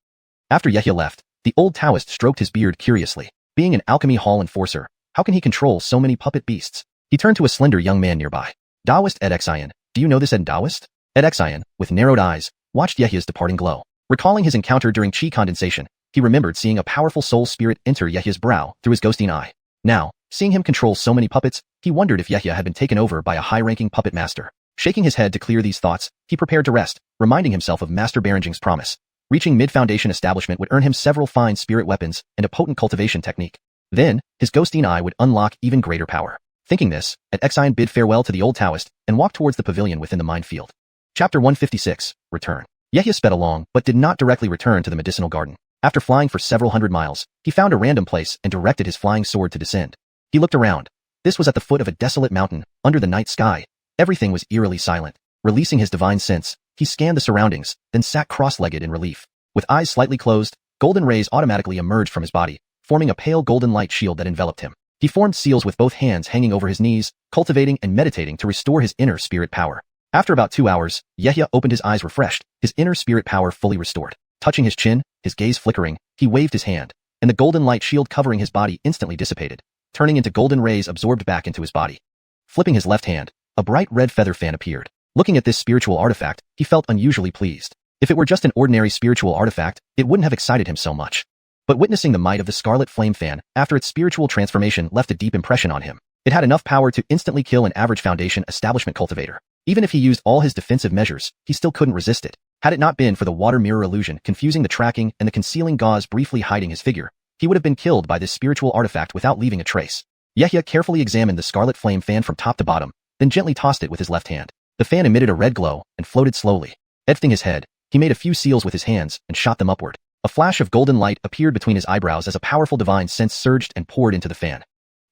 After Yehia left, the old Taoist stroked his beard curiously. Being an Alchemy Hall enforcer, how can he control so many puppet beasts? He turned to a slender young man nearby. "Daoist Ed xiuxian, do you know this Ed Daoist?" Ed xiuxian, with narrowed eyes, watched Yehia's departing glow. Recalling his encounter during Qi condensation, he remembered seeing a powerful soul spirit enter Yehia's brow through his ghosting eye. Now, seeing him control so many puppets, he wondered if Yehia had been taken over by a high-ranking puppet master. Shaking his head to clear these thoughts, he prepared to rest, reminding himself of Master Berenjing's promise. Reaching mid-foundation establishment would earn him several fine spirit weapons and a potent cultivation technique. Then, his ghosting eye would unlock even greater power. Thinking this, Ed xiuxian bid farewell to the old Taoist and walked towards the pavilion within the minefield. Chapter 156, Return. Yehia sped along, but did not directly return to the medicinal garden. After flying for several hundred miles, he found a random place and directed his flying sword to descend. He looked around. This was at the foot of a desolate mountain, under the night sky. Everything was eerily silent. Releasing his divine sense, he scanned the surroundings, then sat cross-legged in relief. With eyes slightly closed, golden rays automatically emerged from his body, forming a pale golden light shield that enveloped him. He formed seals with both hands hanging over his knees, cultivating and meditating to restore his inner spirit power. After about 2 hours, Yehia opened his eyes refreshed, his inner spirit power fully restored. Touching his chin, his gaze flickering, he waved his hand, and the golden light shield covering his body instantly dissipated, turning into golden rays absorbed back into his body. Flipping his left hand, a bright red feather fan appeared. Looking at this spiritual artifact, he felt unusually pleased. If it were just an ordinary spiritual artifact, it wouldn't have excited him so much. But witnessing the might of the scarlet flame fan after its spiritual transformation left a deep impression on him. It had enough power to instantly kill an average foundation establishment cultivator. Even if he used all his defensive measures, he still couldn't resist it. Had it not been for the water mirror illusion confusing the tracking and the concealing gauze briefly hiding his figure, he would have been killed by this spiritual artifact without leaving a trace. Yehia carefully examined the scarlet flame fan from top to bottom, then gently tossed it with his left hand. The fan emitted a red glow and floated slowly. Lifting his head, he made a few seals with his hands and shot them upward. A flash of golden light appeared between his eyebrows as a powerful divine sense surged and poured into the fan.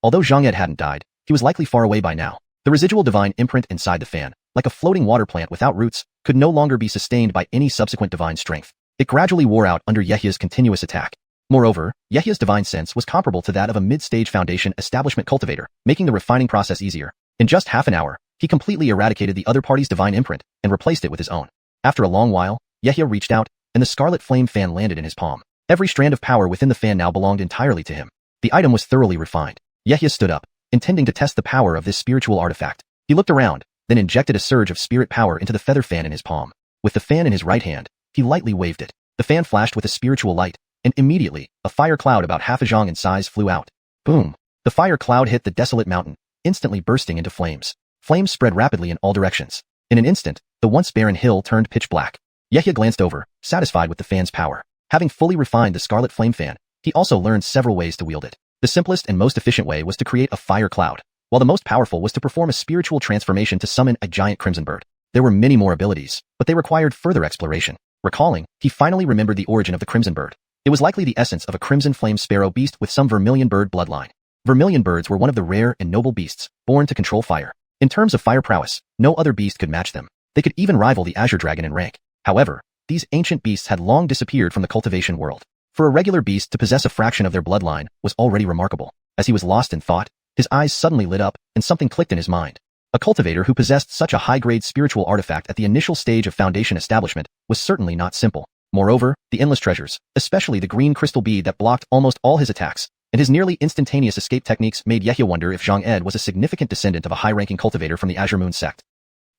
Although Zhang Ed hadn't died, he was likely far away by now. The residual divine imprint inside the fan, like a floating water plant without roots, could no longer be sustained by any subsequent divine strength. It gradually wore out under Yehia's continuous attack. Moreover, Yehia's divine sense was comparable to that of a mid-stage foundation establishment cultivator, making the refining process easier. In just half an hour, he completely eradicated the other party's divine imprint and replaced it with his own. After a long while, Yehia reached out, and the scarlet flame fan landed in his palm. Every strand of power within the fan now belonged entirely to him. The item was thoroughly refined. Yehia stood up, intending to test the power of this spiritual artifact. He looked around, then injected a surge of spirit power into the feather fan in his palm. With the fan in his right hand, he lightly waved it. The fan flashed with a spiritual light, and immediately, a fire cloud about half a zhang in size flew out. Boom! The fire cloud hit the desolate mountain, instantly bursting into flames. Flames spread rapidly in all directions. In an instant, the once barren hill turned pitch black. Yehia glanced over, satisfied with the fan's power. Having fully refined the scarlet flame fan, he also learned several ways to wield it. The simplest and most efficient way was to create a fire cloud, while the most powerful was to perform a spiritual transformation to summon a giant crimson bird. There were many more abilities, but they required further exploration. Recalling, he finally remembered the origin of the crimson bird. It was likely the essence of a crimson flame sparrow beast with some vermilion bird bloodline. Vermilion birds were one of the rare and noble beasts, born to control fire. In terms of fire prowess, no other beast could match them. They could even rival the azure dragon in rank. However, these ancient beasts had long disappeared from the cultivation world. For a regular beast to possess a fraction of their bloodline was already remarkable. As he was lost in thought, his eyes suddenly lit up, and something clicked in his mind. A cultivator who possessed such a high-grade spiritual artifact at the initial stage of foundation establishment was certainly not simple. Moreover, the endless treasures, especially the green crystal bead that blocked almost all his attacks, and his nearly instantaneous escape techniques made Yehia wonder if Zhang Ed was a significant descendant of a high-ranking cultivator from the Azure Moon sect.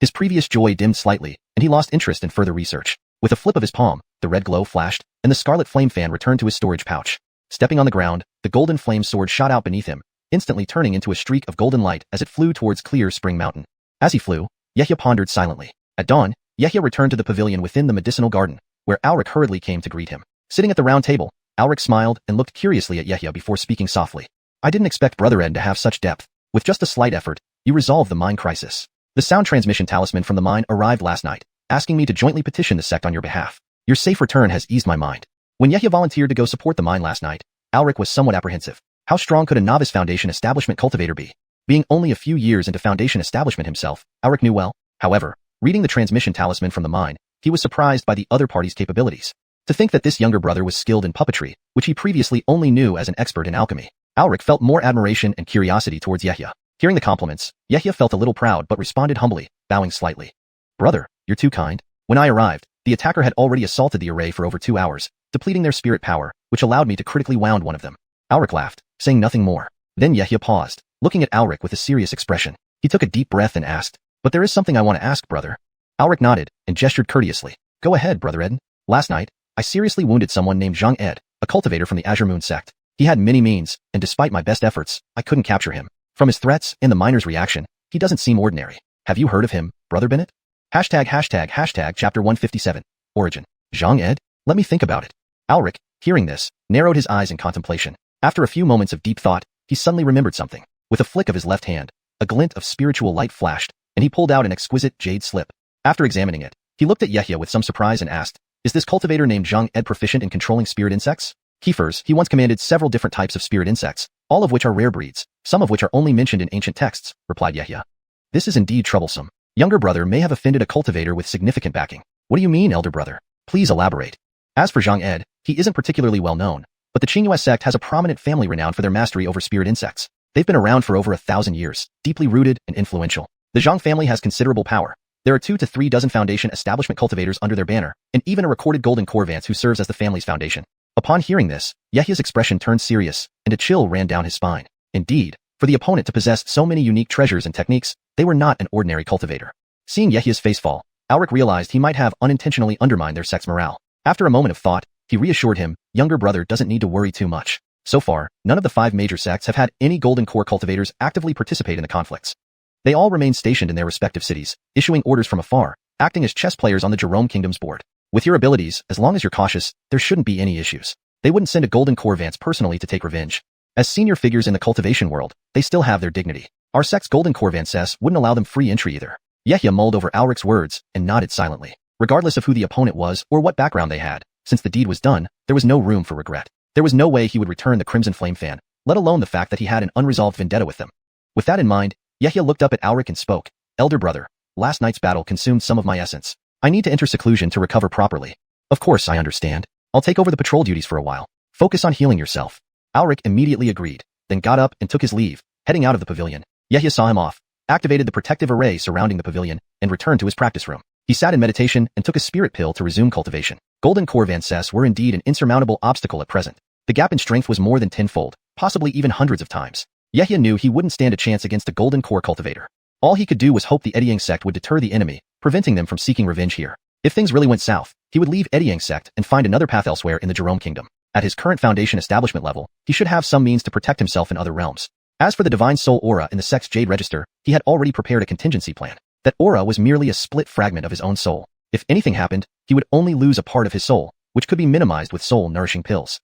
His previous joy dimmed slightly, and he lost interest in further research. With a flip of his palm, the red glow flashed, and the scarlet flame fan returned to his storage pouch. Stepping on the ground, the golden flame sword shot out beneath him, instantly turning into a streak of golden light as it flew towards Clear Spring Mountain. As he flew, Yehia pondered silently. At dawn, Yehia returned to the pavilion within the medicinal garden, where Alric hurriedly came to greet him. Sitting at the round table, Alric smiled and looked curiously at Yehia before speaking softly. I didn't expect Brother Ed to have such depth. With just a slight effort, you resolved the mine crisis. The sound transmission talisman from the mine arrived last night, asking me to jointly petition the sect on your behalf. Your safe return has eased my mind. When Yehia volunteered to go support the mine last night, Alric was somewhat apprehensive. How strong could a novice foundation establishment cultivator be? Being only a few years into foundation establishment himself, Alric knew well. However, reading the transmission talisman from the mine, he was surprised by the other party's capabilities. To think that this younger brother was skilled in puppetry, which he previously only knew as an expert in alchemy. Alric felt more admiration and curiosity towards Yehia. Hearing the compliments, Yehia felt a little proud but responded humbly, bowing slightly. Brother, you're too kind. When I arrived, the attacker had already assaulted the array for over 2 hours, depleting their spirit power, which allowed me to critically wound one of them. Alric laughed, saying nothing more. Then Yehia paused, looking at Alric with a serious expression. He took a deep breath and asked, but there is something I want to ask, brother. Alric nodded and gestured courteously. Go ahead, Brother Ed. Last night, I seriously wounded someone named Zhang Ed, a cultivator from the Azure Moon sect. He had many means, and despite my best efforts, I couldn't capture him. From his threats and the miner's reaction, he doesn't seem ordinary. Have you heard of him, Brother Bennett? Chapter 157. Origin. Zhang Ed? Let me think about it. Alric, hearing this, narrowed his eyes in contemplation. After a few moments of deep thought, he suddenly remembered something. With a flick of his left hand, a glint of spiritual light flashed, and he pulled out an exquisite jade slip. After examining it, he looked at Yehia with some surprise and asked, Is this cultivator named Zhang Ed proficient in controlling spirit insects? Keepers, he once commanded several different types of spirit insects, all of which are rare breeds, some of which are only mentioned in ancient texts, replied Yehia. This is indeed troublesome. Younger brother may have offended a cultivator with significant backing. What do you mean, elder brother? Please elaborate. As for Zhang Ed, he isn't particularly well known, but the Qingyue sect has a prominent family renowned for their mastery over spirit insects. They've been around for over 1,000 years, deeply rooted and influential. The Zhang family has considerable power. There are 2 to 3 dozen foundation establishment cultivators under their banner, and even a recorded golden corvance who serves as the family's foundation. Upon hearing this, Yehia's expression turned serious, and a chill ran down his spine. Indeed, for the opponent to possess so many unique treasures and techniques, they were not an ordinary cultivator. Seeing Yehia's face fall, Alric realized he might have unintentionally undermined their sect's morale. After a moment of thought, he reassured him, younger brother doesn't need to worry too much. So far, none of the 5 major sects have had any golden core cultivators actively participate in the conflicts. They all remain stationed in their respective cities, issuing orders from afar, acting as chess players on the Jerome Kingdom's board. With your abilities, as long as you're cautious, there shouldn't be any issues. They wouldn't send a golden corvance personally to take revenge. As senior figures in the cultivation world, they still have their dignity. Our sect's golden corvances wouldn't allow them free entry either. Yehia mulled over Alric's words and nodded silently. Regardless of who the opponent was or what background they had, since the deed was done, there was no room for regret. There was no way he would return the Crimson Flame fan, let alone the fact that he had an unresolved vendetta with them. With that in mind, Yehia looked up at Alric and spoke, elder brother, last night's battle consumed some of my essence. I need to enter seclusion to recover properly. Of course, I understand. I'll take over the patrol duties for a while. Focus on healing yourself. Alric immediately agreed, then got up and took his leave, heading out of the pavilion. Yehia saw him off, activated the protective array surrounding the pavilion, and returned to his practice room. He sat in meditation and took a spirit pill to resume cultivation. Golden corvances were indeed an insurmountable obstacle at present. The gap in strength was more than tenfold, possibly even hundreds of times. Yehia knew he wouldn't stand a chance against a golden core cultivator. All he could do was hope the Ediang sect would deter the enemy, preventing them from seeking revenge here. If things really went south, he would leave Ediang sect and find another path elsewhere in the Jerome Kingdom. At his current foundation establishment level, he should have some means to protect himself in other realms. As for the divine soul aura in the sect's Jade Register, he had already prepared a contingency plan. That aura was merely a split fragment of his own soul. If anything happened, he would only lose a part of his soul, which could be minimized with soul-nourishing pills.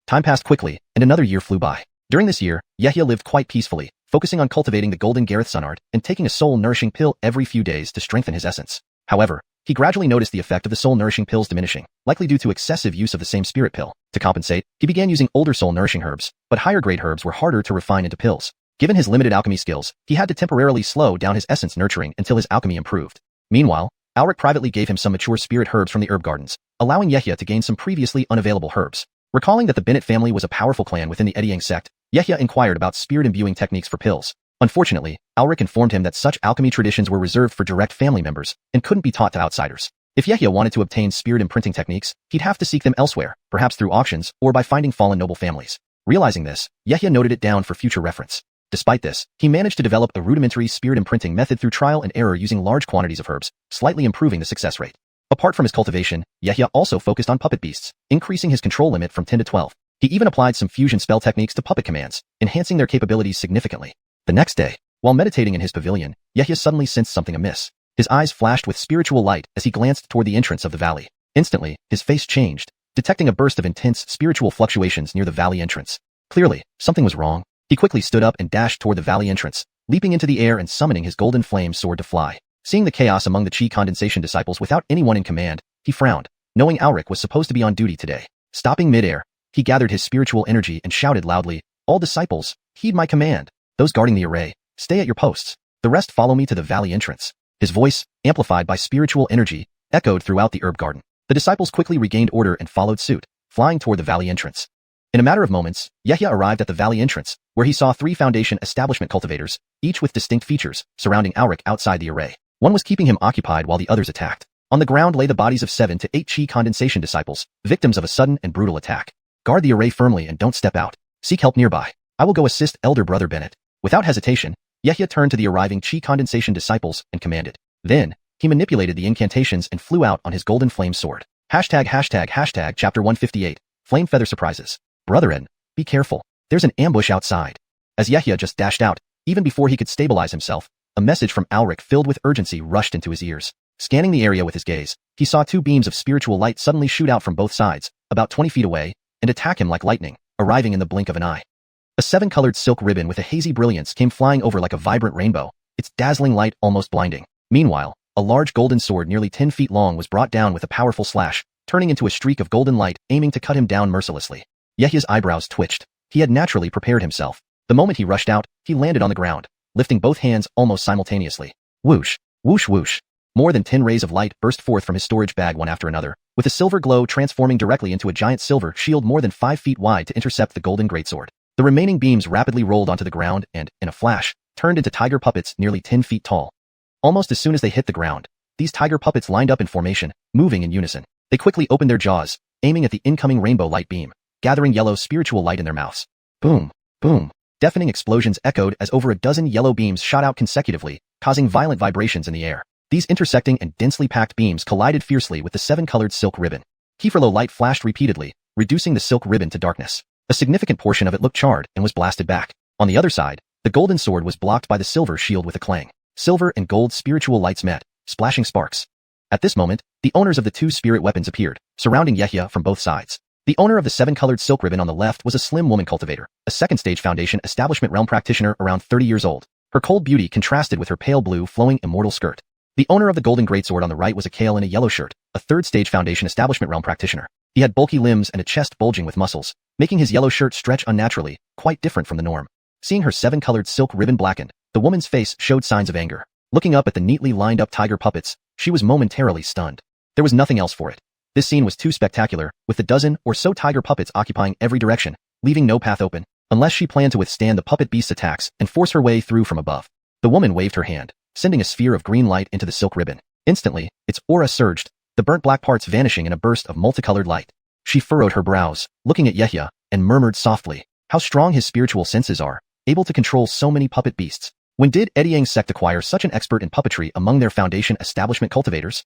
Time passed quickly, and another year flew by. During this year, Yehia lived quite peacefully, focusing on cultivating the Golden Gareth Sun Art and taking a soul-nourishing pill every few days to strengthen his essence. However, he gradually noticed the effect of the soul-nourishing pills diminishing, likely due to excessive use of the same spirit pill. To compensate, he began using older soul-nourishing herbs, but higher-grade herbs were harder to refine into pills. Given his limited alchemy skills, he had to temporarily slow down his essence nurturing until his alchemy improved. Meanwhile, Alric privately gave him some mature spirit herbs from the herb gardens, allowing Yehia to gain some previously unavailable herbs. Recalling that the Bennett family was a powerful clan within the Ediang sect, Yehia inquired about spirit imbuing techniques for pills. Unfortunately, Alric informed him that such alchemy traditions were reserved for direct family members and couldn't be taught to outsiders. If Yehia wanted to obtain spirit imprinting techniques, he'd have to seek them elsewhere, perhaps through auctions or by finding fallen noble families. Realizing this, Yehia noted it down for future reference. Despite this, he managed to develop a rudimentary spirit imprinting method through trial and error using large quantities of herbs, slightly improving the success rate. Apart from his cultivation, Yehia also focused on puppet beasts, increasing his control limit from 10 to 12. He even applied some fusion spell techniques to puppet commands, enhancing their capabilities significantly. The next day, while meditating in his pavilion, Yehia suddenly sensed something amiss. His eyes flashed with spiritual light as he glanced toward the entrance of the valley. Instantly, his face changed, detecting a burst of intense spiritual fluctuations near the valley entrance. Clearly, something was wrong. He quickly stood up and dashed toward the valley entrance, leaping into the air and summoning his golden flame sword to fly. Seeing the chaos among the Qi condensation disciples without anyone in command, he frowned, knowing Alric was supposed to be on duty today. Stopping midair, he gathered his spiritual energy and shouted loudly, "All disciples, heed my command. Those guarding the array, stay at your posts. The rest follow me to the valley entrance." His voice, amplified by spiritual energy, echoed throughout the herb garden. The disciples quickly regained order and followed suit, flying toward the valley entrance. In a matter of moments, Yehia arrived at the valley entrance, where he saw 3 foundation establishment cultivators, each with distinct features, surrounding Alric outside the array. One was keeping him occupied while the others attacked. On the ground lay the bodies of 7 to 8 Qi condensation disciples, victims of a sudden and brutal attack. Guard the array firmly and don't step out. Seek help nearby. I will go assist elder brother Bennett. Without hesitation, Yehia turned to the arriving Qi condensation disciples and commanded. Then, he manipulated the incantations and flew out on his golden flame sword. ####Chapter 158, Flame Feather Surprises. Brethren, be careful. There's an ambush outside. As Yehia just dashed out, even before he could stabilize himself, a message from Alric filled with urgency rushed into his ears. Scanning the area with his gaze, he saw 2 beams of spiritual light suddenly shoot out from both sides, about 20 feet away, and attack him like lightning, arriving in the blink of an eye. A 7-colored silk ribbon with a hazy brilliance came flying over like a vibrant rainbow, its dazzling light almost blinding. Meanwhile, a large golden sword nearly 10 feet long was brought down with a powerful slash, turning into a streak of golden light, aiming to cut him down mercilessly. Yehya's eyebrows twitched. He had naturally prepared himself. The moment he rushed out, he landed on the ground, lifting both hands almost simultaneously. Whoosh, whoosh whoosh. More than 10 rays of light burst forth from his storage bag one after another, with a silver glow transforming directly into a giant silver shield more than 5 feet wide to intercept the golden greatsword. The remaining beams rapidly rolled onto the ground and, in a flash, turned into tiger puppets nearly 10 feet tall. Almost as soon as they hit the ground, these tiger puppets lined up in formation, moving in unison. They quickly opened their jaws, aiming at the incoming rainbow light beam, gathering yellow spiritual light in their mouths. Boom, boom. Deafening explosions echoed as over a dozen yellow beams shot out consecutively, causing violent vibrations in the air. These intersecting and densely packed beams collided fiercely with the 7-colored silk ribbon. Kieferlow light flashed repeatedly, reducing the silk ribbon to darkness. A significant portion of it looked charred and was blasted back. On the other side, the golden sword was blocked by the silver shield with a clang. Silver and gold spiritual lights met, splashing sparks. At this moment, the owners of the 2 spirit weapons appeared, surrounding Yehya from both sides. The owner of the 7-colored silk ribbon on the left was a slim woman cultivator, a second-stage Foundation establishment realm practitioner around 30 years old. Her cold beauty contrasted with her pale blue flowing immortal skirt. The owner of the golden greatsword on the right was a Kale in a yellow shirt, a third-stage Foundation establishment realm practitioner. He had bulky limbs and a chest bulging with muscles, making his yellow shirt stretch unnaturally, quite different from the norm. Seeing her 7-colored silk ribbon blackened, the woman's face showed signs of anger. Looking up at the neatly lined-up tiger puppets, she was momentarily stunned. There was nothing else for it. This scene was too spectacular, with the dozen or so tiger puppets occupying every direction, leaving no path open, unless she planned to withstand the puppet beast's attacks and force her way through from above. The woman waved her hand, sending a sphere of green light into the silk ribbon. Instantly, its aura surged, the burnt black parts vanishing in a burst of multicolored light. She furrowed her brows, looking at Yehya, and murmured softly, "How strong his spiritual senses are, able to control so many puppet beasts. When did Ediang's sect acquire such an expert in puppetry among their Foundation establishment cultivators?"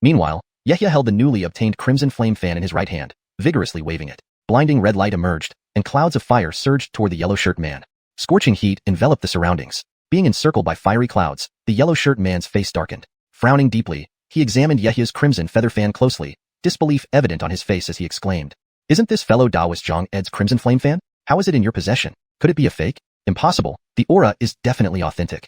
Meanwhile, Yehya held the newly obtained crimson flame fan in his right hand, vigorously waving it. Blinding red light emerged, and clouds of fire surged toward the yellow shirt man. Scorching heat enveloped the surroundings. Being encircled by fiery clouds, the yellow shirt man's face darkened. Frowning deeply, he examined Yehya's crimson feather fan closely, disbelief evident on his face as he exclaimed, "Isn't this fellow Taoist Zhang Ed's crimson flame fan? How is it in your possession? Could it be a fake? Impossible. The aura is definitely authentic."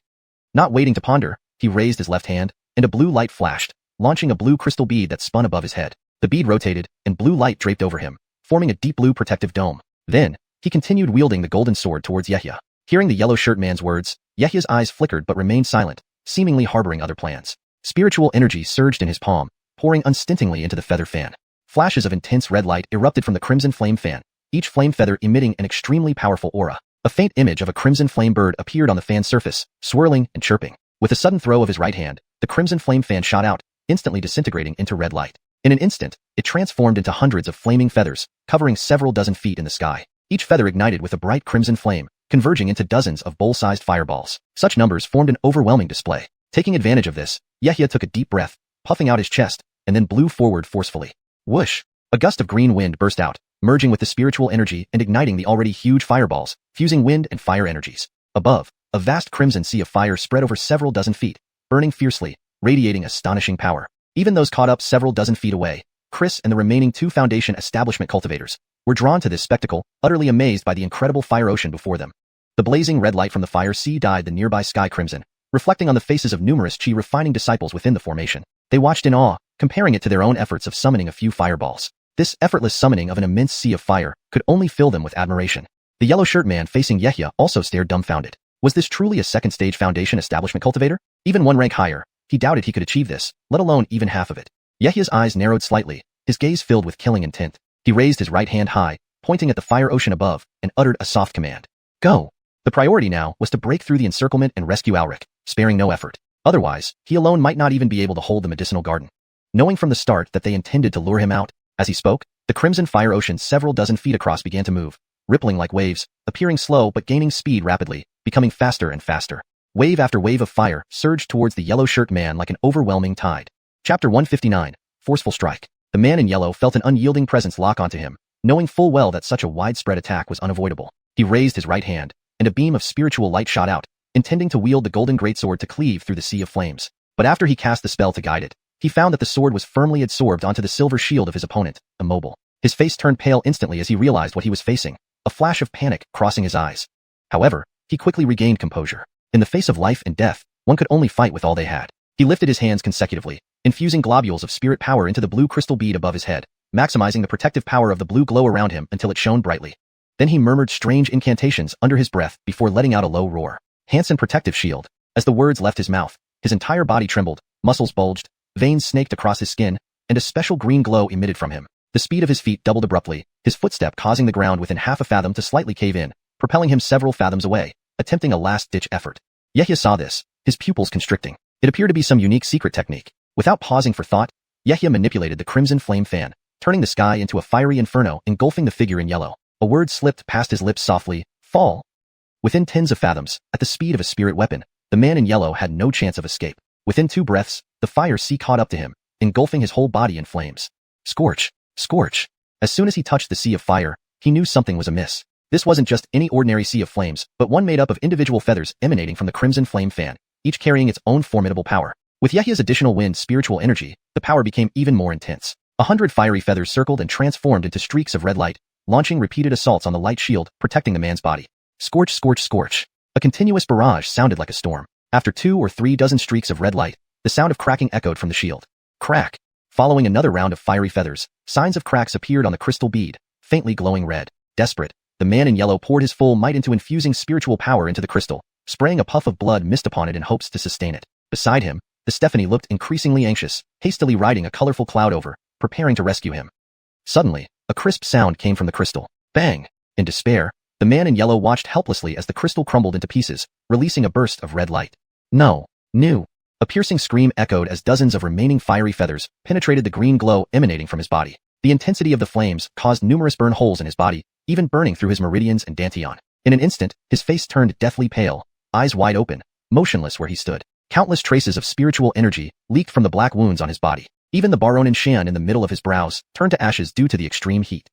Not waiting to ponder, he raised his left hand, and a blue light flashed, launching a blue crystal bead that spun above his head. The bead rotated, and blue light draped over him, forming a deep blue protective dome. Then, he continued wielding the golden sword towards Yehya. Hearing the yellow shirt man's words, Yehya's eyes flickered but remained silent, seemingly harboring other plans. Spiritual energy surged in his palm, pouring unstintingly into the feather fan. Flashes of intense red light erupted from the crimson flame fan, each flame feather emitting an extremely powerful aura. A faint image of a crimson flame bird appeared on the fan's surface, swirling and chirping. With a sudden throw of his right hand, the crimson flame fan shot out, instantly disintegrating into red light. In an instant, it transformed into hundreds of flaming feathers, covering several dozen feet in the sky. Each feather ignited with a bright crimson flame, converging into dozens of bowl-sized fireballs. Such numbers formed an overwhelming display. Taking advantage of this, Yehya took a deep breath, puffing out his chest, and then blew forward forcefully. Whoosh! A gust of green wind burst out, merging with the spiritual energy and igniting the already huge fireballs, fusing wind and fire energies. Above, a vast crimson sea of fire spread over several dozen feet, burning fiercely, radiating astonishing power. Even those caught up several dozen feet away, Chris and the remaining 2 Foundation establishment cultivators, were drawn to this spectacle, utterly amazed by the incredible fire ocean before them. The blazing red light from the fire sea dyed the nearby sky crimson, reflecting on the faces of numerous chi refining disciples within the formation. They watched in awe, comparing it to their own efforts of summoning a few fireballs. This effortless summoning of an immense sea of fire could only fill them with admiration. The yellow shirt man facing Yehya also stared dumbfounded. Was this truly a second-stage Foundation establishment cultivator? Even one rank higher, he doubted he could achieve this, let alone even half of it. Yehya's eyes narrowed slightly, his gaze filled with killing intent. He raised his right hand high, pointing at the fire ocean above, and uttered a soft command. Go! The priority now was to break through the encirclement and rescue Alric, sparing no effort. Otherwise, he alone might not even be able to hold the medicinal garden. Knowing from the start that they intended to lure him out, as he spoke, the crimson fire ocean several dozen feet across began to move, rippling like waves, appearing slow but gaining speed rapidly, becoming faster and faster. Wave after wave of fire surged towards the yellow shirt man like an overwhelming tide. Chapter 159, Forceful Strike. The man in yellow felt an unyielding presence lock onto him, knowing full well that such a widespread attack was unavoidable. He raised his right hand, and a beam of spiritual light shot out, intending to wield the golden greatsword to cleave through the sea of flames. But after he cast the spell to guide it, he found that the sword was firmly adsorbed onto the silver shield of his opponent, immobile. His face turned pale instantly as he realized what he was facing, a flash of panic crossing his eyes. However, he quickly regained composure. In the face of life and death, one could only fight with all they had. He lifted his hands consecutively, infusing globules of spirit power into the blue crystal bead above his head, maximizing the protective power of the blue glow around him until it shone brightly. Then he murmured strange incantations under his breath before letting out a low roar. Hansen protective shield. As the words left his mouth, his entire body trembled, muscles bulged, veins snaked across his skin, and a special green glow emitted from him. The speed of his feet doubled abruptly, his footstep causing the ground within half a fathom to slightly cave in, propelling him several fathoms away, attempting a last-ditch effort. Yehia saw this, his pupils constricting. It appeared to be some unique secret technique. Without pausing for thought, Yehia manipulated the crimson flame fan, turning the sky into a fiery inferno engulfing the figure in yellow. A word slipped past his lips softly, fall. Within tens of fathoms, at the speed of a spirit weapon, the man in yellow had no chance of escape. Within 2 breaths, the fire sea caught up to him, engulfing his whole body in flames. Scorch! Scorch! As soon as he touched the sea of fire, he knew something was amiss. This wasn't just any ordinary sea of flames, but one made up of individual feathers emanating from the crimson flame fan, each carrying its own formidable power. With Yehia's additional wind spiritual energy, the power became even more intense. 100 fiery feathers circled and transformed into streaks of red light, launching repeated assaults on the light shield, protecting the man's body. Scorch, scorch, scorch. A continuous barrage sounded like a storm. After 2 or 3 dozen streaks of red light, the sound of cracking echoed from the shield. Crack! Following another round of fiery feathers, signs of cracks appeared on the crystal bead, faintly glowing red. Desperate, the man in yellow poured his full might into infusing spiritual power into the crystal, spraying a puff of blood mist upon it in hopes to sustain it. Beside him, the Stephanie looked increasingly anxious, hastily riding a colorful cloud over, preparing to rescue him. Suddenly, a crisp sound came from the crystal. Bang! In despair, the man in yellow watched helplessly as the crystal crumbled into pieces, releasing a burst of red light. No! New! A piercing scream echoed as dozens of remaining fiery feathers penetrated the green glow emanating from his body. The intensity of the flames caused numerous burn holes in his body, even burning through his meridians and dantian. In an instant, his face turned deathly pale, eyes wide open, motionless where he stood. Countless traces of spiritual energy leaked from the black wounds on his body. Even the Baronin Shan in the middle of his brows turned to ashes due to the extreme heat.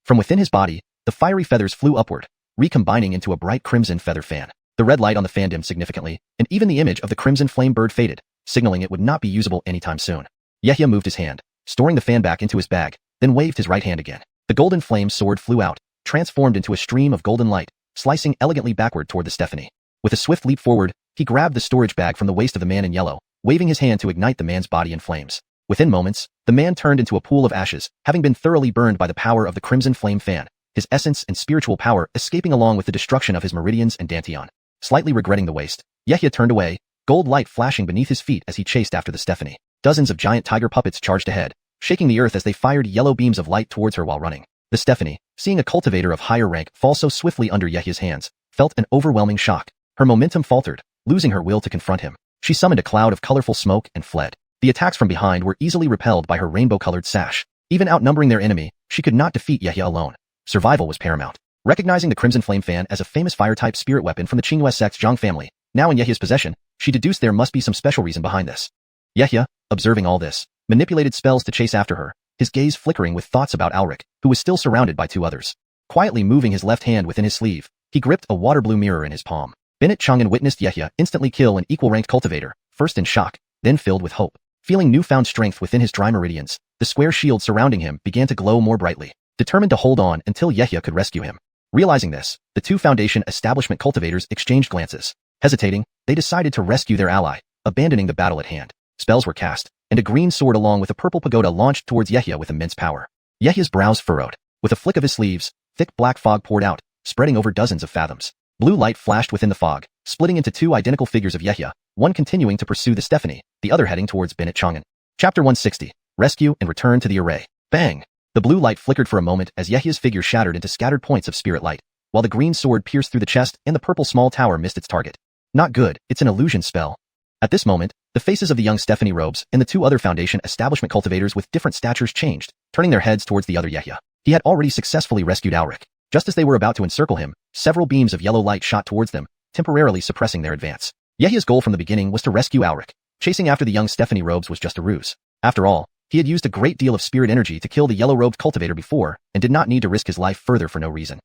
From within his body, the fiery feathers flew upward, recombining into a bright crimson feather fan. The red light on the fan dimmed significantly, and even the image of the crimson flame bird faded, signaling it would not be usable anytime soon. Yehia moved his hand, storing the fan back into his bag, then waved his right hand again. The golden flame sword flew out, transformed into a stream of golden light, slicing elegantly backward toward the Stephanie. With a swift leap forward, he grabbed the storage bag from the waist of the man in yellow, waving his hand to ignite the man's body in flames. Within moments, the man turned into a pool of ashes, having been thoroughly burned by the power of the crimson flame fan, his essence and spiritual power escaping along with the destruction of his meridians and dantian. Slightly regretting the waste, Yehia turned away, gold light flashing beneath his feet as he chased after the Stephanie. Dozens of giant tiger puppets charged ahead, shaking the earth as they fired yellow beams of light towards her while running. The Stephanie, seeing a cultivator of higher rank fall so swiftly under Yehia's hands, felt an overwhelming shock. Her momentum faltered, losing her will to confront him. She summoned a cloud of colorful smoke and fled. The attacks from behind were easily repelled by her rainbow-colored sash. Even outnumbering their enemy, she could not defeat Yehia alone. Survival was paramount. Recognizing the Crimson Flame Fan as a famous fire-type spirit weapon from the Qingyu sect's Zhang family, now in Yehia's possession, she deduced there must be some special reason behind this. Yehia, observing all this, manipulated spells to chase after her, his gaze flickering with thoughts about Alric, who was still surrounded by 2 others. Quietly moving his left hand within his sleeve, he gripped a water-blue mirror in his palm. Bennett Chang'an witnessed Yehia instantly kill an equal-ranked cultivator, first in shock, then filled with hope. Feeling newfound strength within his dry meridians, the square shield surrounding him began to glow more brightly, determined to hold on until Yehia could rescue him. Realizing this, the 2 Foundation establishment cultivators exchanged glances. Hesitating, they decided to rescue their ally, abandoning the battle at hand. Spells were cast, and a green sword along with a purple pagoda launched towards Yehia with immense power. Yehia's brows furrowed. With a flick of his sleeves, thick black fog poured out, spreading over dozens of fathoms. Blue light flashed within the fog, splitting into 2 identical figures of Yehia, one continuing to pursue the Stephanie, the other heading towards Bennett Chang'an. Chapter 160. Rescue and Return to the Array. Bang! The blue light flickered for a moment as Yehia's figure shattered into scattered points of spirit light, while the green sword pierced through the chest and the purple small tower missed its target. Not good, it's an illusion spell. At this moment, the faces of the young Stephanie Robes and the 2 other Foundation establishment cultivators with different statures changed, turning their heads towards the other Yehia. He had already successfully rescued Alric. Just as they were about to encircle him, several beams of yellow light shot towards them, temporarily suppressing their advance. Yehia's goal from the beginning was to rescue Alric. Chasing after the young Stephanie Robes was just a ruse. After all, he had used a great deal of spirit energy to kill the yellow-robed cultivator before, and did not need to risk his life further for no reason.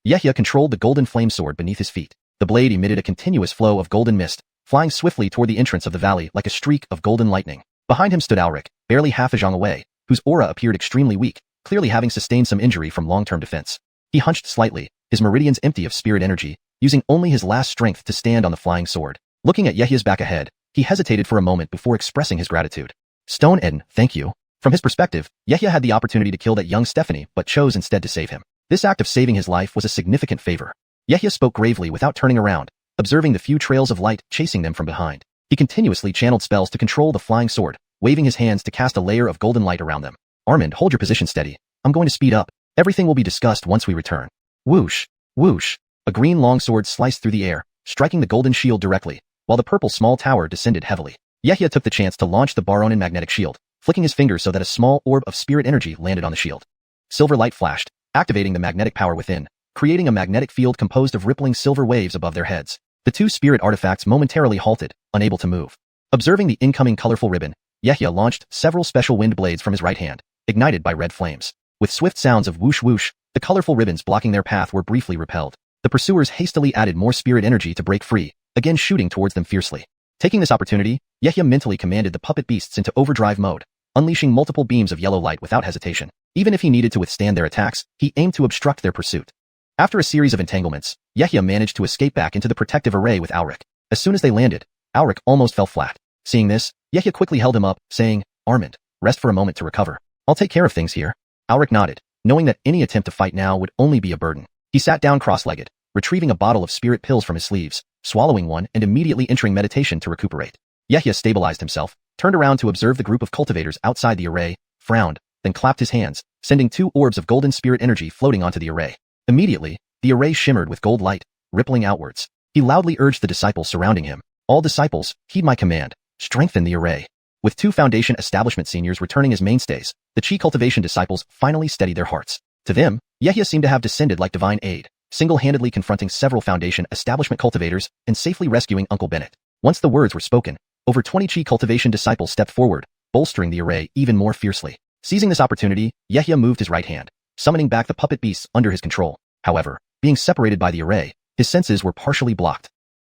Yehia controlled the golden flame sword beneath his feet. The blade emitted a continuous flow of golden mist, flying swiftly toward the entrance of the valley like a streak of golden lightning. Behind him stood Alric, barely half a zhang away, whose aura appeared extremely weak, clearly having sustained some injury from long-term defense. He hunched slightly, his meridians empty of spirit energy, using only his last strength to stand on the flying sword. Looking at Yehia's back ahead, he hesitated for a moment before expressing his gratitude. Stone Eden, thank you. From his perspective, Yehia had the opportunity to kill that young Stephanie but chose instead to save him. This act of saving his life was a significant favor. Yehia spoke gravely without turning around, observing the few trails of light chasing them from behind. He continuously channeled spells to control the flying sword, waving his hands to cast a layer of golden light around them. Armand, hold your position steady. I'm going to speed up. Everything will be discussed once we return. Whoosh, whoosh. A green longsword sliced through the air, striking the golden shield directly, while the purple small tower descended heavily. Yehia took the chance to launch the Baronin magnetic shield, flicking his finger so that a small orb of spirit energy landed on the shield. Silver light flashed, activating the magnetic power within, creating a magnetic field composed of rippling silver waves above their heads. The two spirit artifacts momentarily halted, unable to move. Observing the incoming colorful ribbon, Yehia launched several special wind blades from his right hand, ignited by red flames. With swift sounds of whoosh whoosh, the colorful ribbons blocking their path were briefly repelled. The pursuers hastily added more spirit energy to break free, again shooting towards them fiercely. Taking this opportunity, Yehia mentally commanded the puppet beasts into overdrive mode, unleashing multiple beams of yellow light without hesitation. Even if he needed to withstand their attacks, he aimed to obstruct their pursuit. After a series of entanglements, Yehia managed to escape back into the protective array with Alric. As soon as they landed, Alric almost fell flat. Seeing this, Yehia quickly held him up, saying, Armand, rest for a moment to recover. I'll take care of things here. Alric nodded, knowing that any attempt to fight now would only be a burden. He sat down cross-legged, retrieving a bottle of spirit pills from his sleeves, swallowing one and immediately entering meditation to recuperate. Yehia stabilized himself, turned around to observe the group of cultivators outside the array, frowned, then clapped his hands, sending 2 orbs of golden spirit energy floating onto the array. Immediately, the array shimmered with gold light, rippling outwards. He loudly urged the disciples surrounding him, all disciples, heed my command, strengthen the array. With 2 Foundation establishment seniors returning as mainstays, the Chi Cultivation disciples finally steadied their hearts. To them, Yehia seemed to have descended like divine aid, single-handedly confronting several Foundation establishment cultivators and safely rescuing Uncle Bennett. Once the words were spoken, over 20 Chi Cultivation disciples stepped forward, bolstering the array even more fiercely. Seizing this opportunity, Yehia moved his right hand, summoning back the puppet beasts under his control. However, being separated by the array, his senses were partially blocked.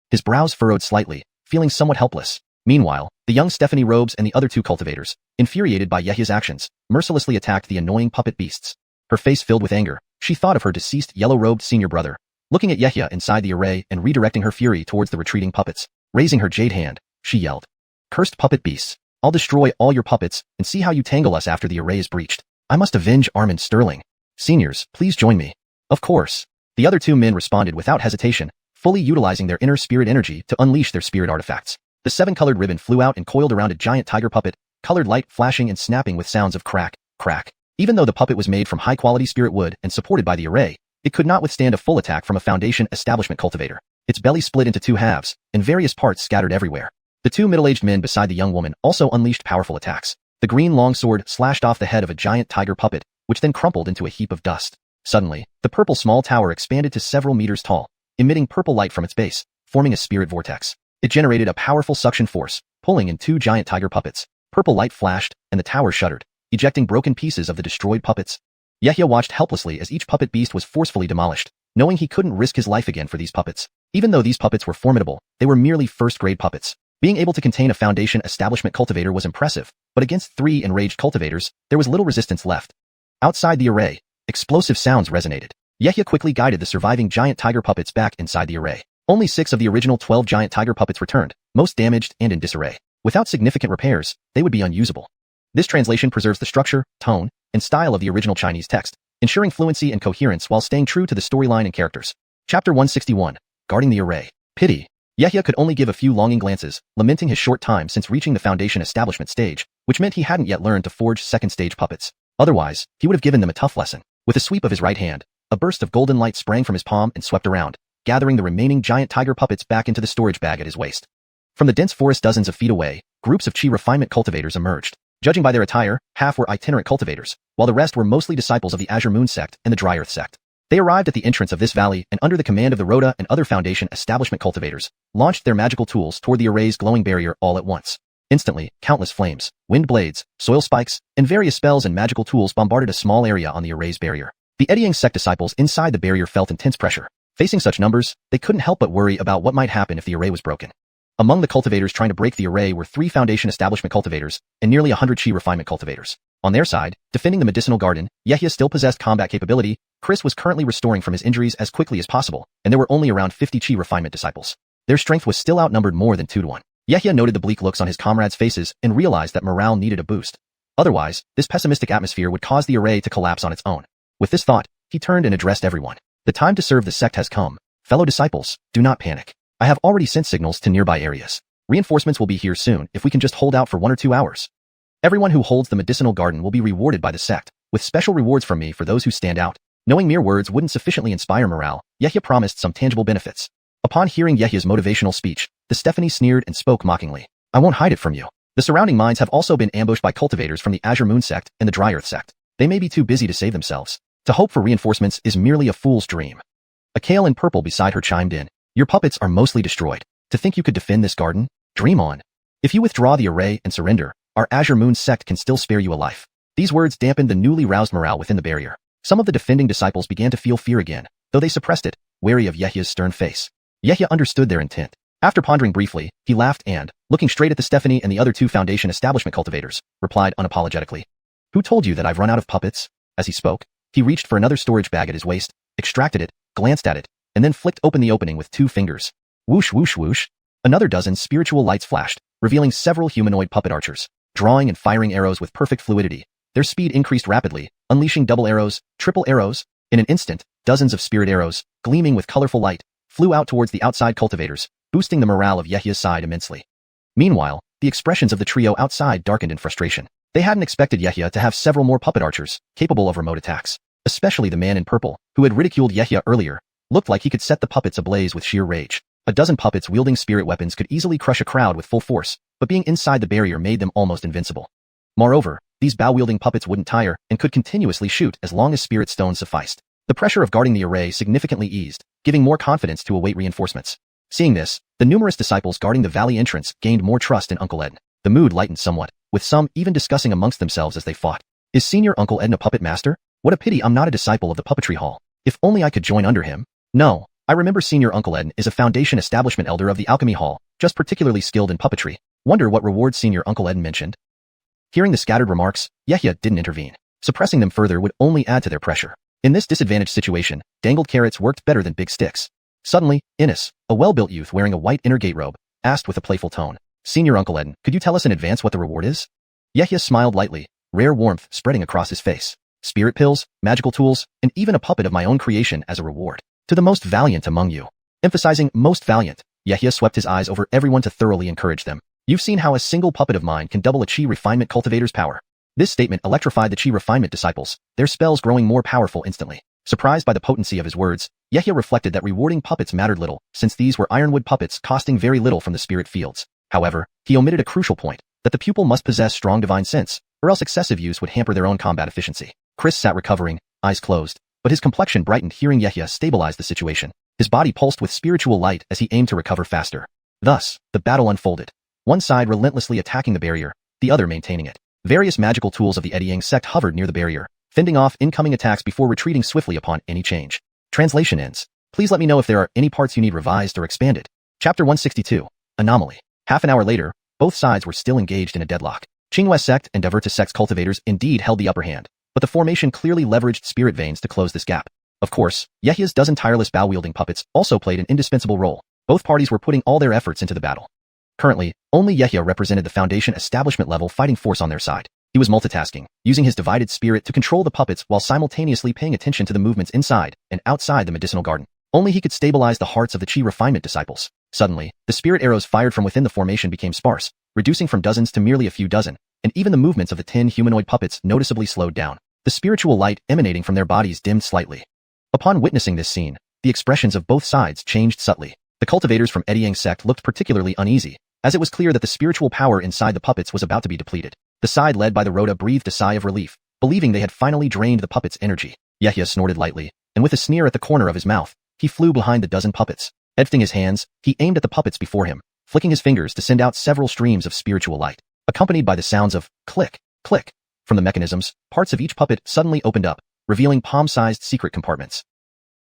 His brows furrowed slightly, feeling somewhat helpless. Meanwhile, the young Stephanie Robes and the other 2 cultivators, infuriated by Yehia's actions, mercilessly attacked the annoying puppet beasts. Her face filled with anger, she thought of her deceased yellow-robed senior brother, looking at Yehia inside the array and redirecting her fury towards the retreating puppets. Raising her jade hand, she yelled, Cursed puppet beasts, I'll destroy all your puppets and see how you tangle us after the array is breached. I must avenge Armand Sterling. Seniors, please join me. Of course. The other 2 men responded without hesitation, fully utilizing their inner spirit energy to unleash their spirit artifacts. The 7-colored ribbon flew out and coiled around a giant tiger puppet, colored light flashing and snapping with sounds of crack, crack. Even though the puppet was made from high-quality spirit wood and supported by the array, it could not withstand a full attack from a Foundation establishment cultivator. Its belly split into 2 halves, and various parts scattered everywhere. The 2 middle-aged men beside the young woman also unleashed powerful attacks. The green longsword slashed off the head of a giant tiger puppet, which then crumpled into a heap of dust. Suddenly, the purple small tower expanded to several meters tall, emitting purple light from its base, forming a spirit vortex. It generated a powerful suction force, pulling in 2 giant tiger puppets. Purple light flashed, and the tower shuddered, ejecting broken pieces of the destroyed puppets. Yehia watched helplessly as each puppet beast was forcefully demolished, knowing he couldn't risk his life again for these puppets. Even though these puppets were formidable, they were merely first-grade puppets. Being able to contain a Foundation establishment cultivator was impressive, but against 3 enraged cultivators, there was little resistance left. Outside the array, explosive sounds resonated. Yehia quickly guided the surviving giant tiger puppets back inside the array. Only 6 of the original 12 giant tiger puppets returned, most damaged and in disarray. Without significant repairs, they would be unusable. This translation preserves the structure, tone, and style of the original Chinese text, ensuring fluency and coherence while staying true to the storyline and characters. Chapter 161, Guarding the Array. Pity. Yehia could only give a few longing glances, lamenting his short time since reaching the Foundation establishment stage, which meant he hadn't yet learned to forge second-stage puppets. Otherwise, he would have given them a tough lesson. With a sweep of his right hand, a burst of golden light sprang from his palm and swept around, gathering the remaining giant tiger puppets back into the storage bag at his waist. From the dense forest dozens of feet away, groups of Chi refinement cultivators emerged. Judging by their attire, half were itinerant cultivators, while the rest were mostly disciples of the Azure Moon sect and the Dry Earth sect. They arrived at the entrance of this valley and under the command of the Rhoda and other Foundation establishment cultivators, launched their magical tools toward the array's glowing barrier all at once. Instantly, countless flames, wind blades, soil spikes, and various spells and magical tools bombarded a small area on the array's barrier. The eddying sect disciples inside the barrier felt intense pressure. Facing such numbers, they couldn't help but worry about what might happen if the array was broken. Among the cultivators trying to break the array were 3 Foundation establishment cultivators and nearly 100 Chi refinement cultivators. On their side, defending the medicinal garden, Yehia still possessed combat capability. Chris was currently restoring from his injuries as quickly as possible, and there were only around 50 Chi refinement disciples. Their strength was still outnumbered more than 2 to 1. Yehia noted the bleak looks on his comrades' faces and realized that morale needed a boost. Otherwise, this pessimistic atmosphere would cause the array to collapse on its own. With this thought, he turned and addressed everyone. The time to serve the sect has come. Fellow disciples, do not panic. I have already sent signals to nearby areas. Reinforcements will be here soon if we can just hold out for 1 or 2 hours. Everyone who holds the medicinal garden will be rewarded by the sect, with special rewards from me for those who stand out. Knowing mere words wouldn't sufficiently inspire morale, Yehia promised some tangible benefits. Upon hearing Yehia's motivational speech, the Stephanie sneered and spoke mockingly. I won't hide it from you. The surrounding mines have also been ambushed by cultivators from the Azure Moon sect and the Dry Earth sect. They may be too busy to save themselves. To hope for reinforcements is merely a fool's dream. A Kale in purple beside her chimed in. Your puppets are mostly destroyed. To think you could defend this garden? Dream on. If you withdraw the array and surrender, our Azure Moon sect can still spare you a life. These words dampened the newly roused morale within the barrier. Some of the defending disciples began to feel fear again, though they suppressed it, wary of Yehia's stern face. Yehia understood their intent. After pondering briefly, he laughed and, looking straight at the Stephanie and the other 2 Foundation establishment cultivators, replied unapologetically. Who told you that I've run out of puppets? As he spoke, he reached for another storage bag at his waist, extracted it, glanced at it, and then flicked open the opening with 2 fingers. Whoosh whoosh whoosh. Another dozen spiritual lights flashed, revealing several humanoid puppet archers, drawing and firing arrows with perfect fluidity. Their speed increased rapidly, unleashing double arrows, triple arrows. In an instant, dozens of spirit arrows, gleaming with colorful light, flew out towards the outside cultivators, boosting the morale of Yehia's side immensely. Meanwhile, the expressions of the trio outside darkened in frustration. They hadn't expected Yehia to have several more puppet archers, capable of remote attacks. Especially the man in purple, who had ridiculed Yehia earlier, looked like he could set the puppets ablaze with sheer rage. A dozen puppets wielding spirit weapons could easily crush a crowd with full force, but being inside the barrier made them almost invincible. Moreover, these bow-wielding puppets wouldn't tire and could continuously shoot as long as spirit stones sufficed. The pressure of guarding the array significantly eased, giving more confidence to await reinforcements. Seeing this, the numerous disciples guarding the valley entrance gained more trust in Uncle Ed. The mood lightened somewhat, with some even discussing amongst themselves as they fought. Is Senior Uncle Ed a puppet master? What a pity I'm not a disciple of the puppetry hall. If only I could join under him. No, I remember Senior Uncle Ed is a Foundation establishment elder of the Alchemy Hall, just particularly skilled in puppetry. Wonder what reward Senior Uncle Ed mentioned? Hearing the scattered remarks, Yehia didn't intervene. Suppressing them further would only add to their pressure. In this disadvantaged situation, dangled carrots worked better than big sticks. Suddenly, Innes, a well-built youth wearing a white inner gate robe, asked with a playful tone. Senior Uncle Ed, could you tell us in advance what the reward is? Yehia smiled lightly, rare warmth spreading across his face. Spirit pills, magical tools, and even a puppet of my own creation as a reward. To the most valiant among you. Emphasizing most valiant, Yehia swept his eyes over everyone to thoroughly encourage them. You've seen how a single puppet of mine can double a Chi refinement cultivator's power. This statement electrified the Chi refinement disciples, their spells growing more powerful instantly. Surprised by the potency of his words, Yehia reflected that rewarding puppets mattered little, since these were ironwood puppets costing very little from the spirit fields. However, he omitted a crucial point, that the pupil must possess strong divine sense, or else excessive use would hamper their own combat efficiency. Chris sat recovering, eyes closed, but his complexion brightened hearing Yehia stabilize the situation. His body pulsed with spiritual light as he aimed to recover faster. Thus, the battle unfolded. One side relentlessly attacking the barrier, the other maintaining it. Various magical tools of the Eddying sect hovered near the barrier, fending off incoming attacks before retreating swiftly upon any change. Translation ends. Please let me know if there are any parts you need revised or expanded. Chapter 162. Anomaly. Half an hour later, both sides were still engaged in a deadlock. Qinghua sect and Divertus sect's cultivators indeed held the upper hand, but the formation clearly leveraged spirit veins to close this gap. Of course, Yehia's dozen tireless bow-wielding puppets also played an indispensable role. Both parties were putting all their efforts into the battle. Currently, only Yehia represented the Foundation establishment level fighting force on their side. He was multitasking, using his divided spirit to control the puppets while simultaneously paying attention to the movements inside and outside the medicinal garden. Only he could stabilize the hearts of the Chi refinement disciples. Suddenly, the spirit arrows fired from within the formation became sparse, reducing from dozens to merely a few dozen, and even the movements of the 10 humanoid puppets noticeably slowed down. The spiritual light emanating from their bodies dimmed slightly. Upon witnessing this scene, the expressions of both sides changed subtly. The cultivators from Eddying sect looked particularly uneasy, as it was clear that the spiritual power inside the puppets was about to be depleted. The side led by the Rhoda breathed a sigh of relief, believing they had finally drained the puppets' energy. Yehia snorted lightly, and with a sneer at the corner of his mouth, he flew behind the dozen puppets. Lifting his hands, he aimed at the puppets before him, flicking his fingers to send out several streams of spiritual light, accompanied by the sounds of click, click. From the mechanisms, parts of each puppet suddenly opened up, revealing palm-sized secret compartments.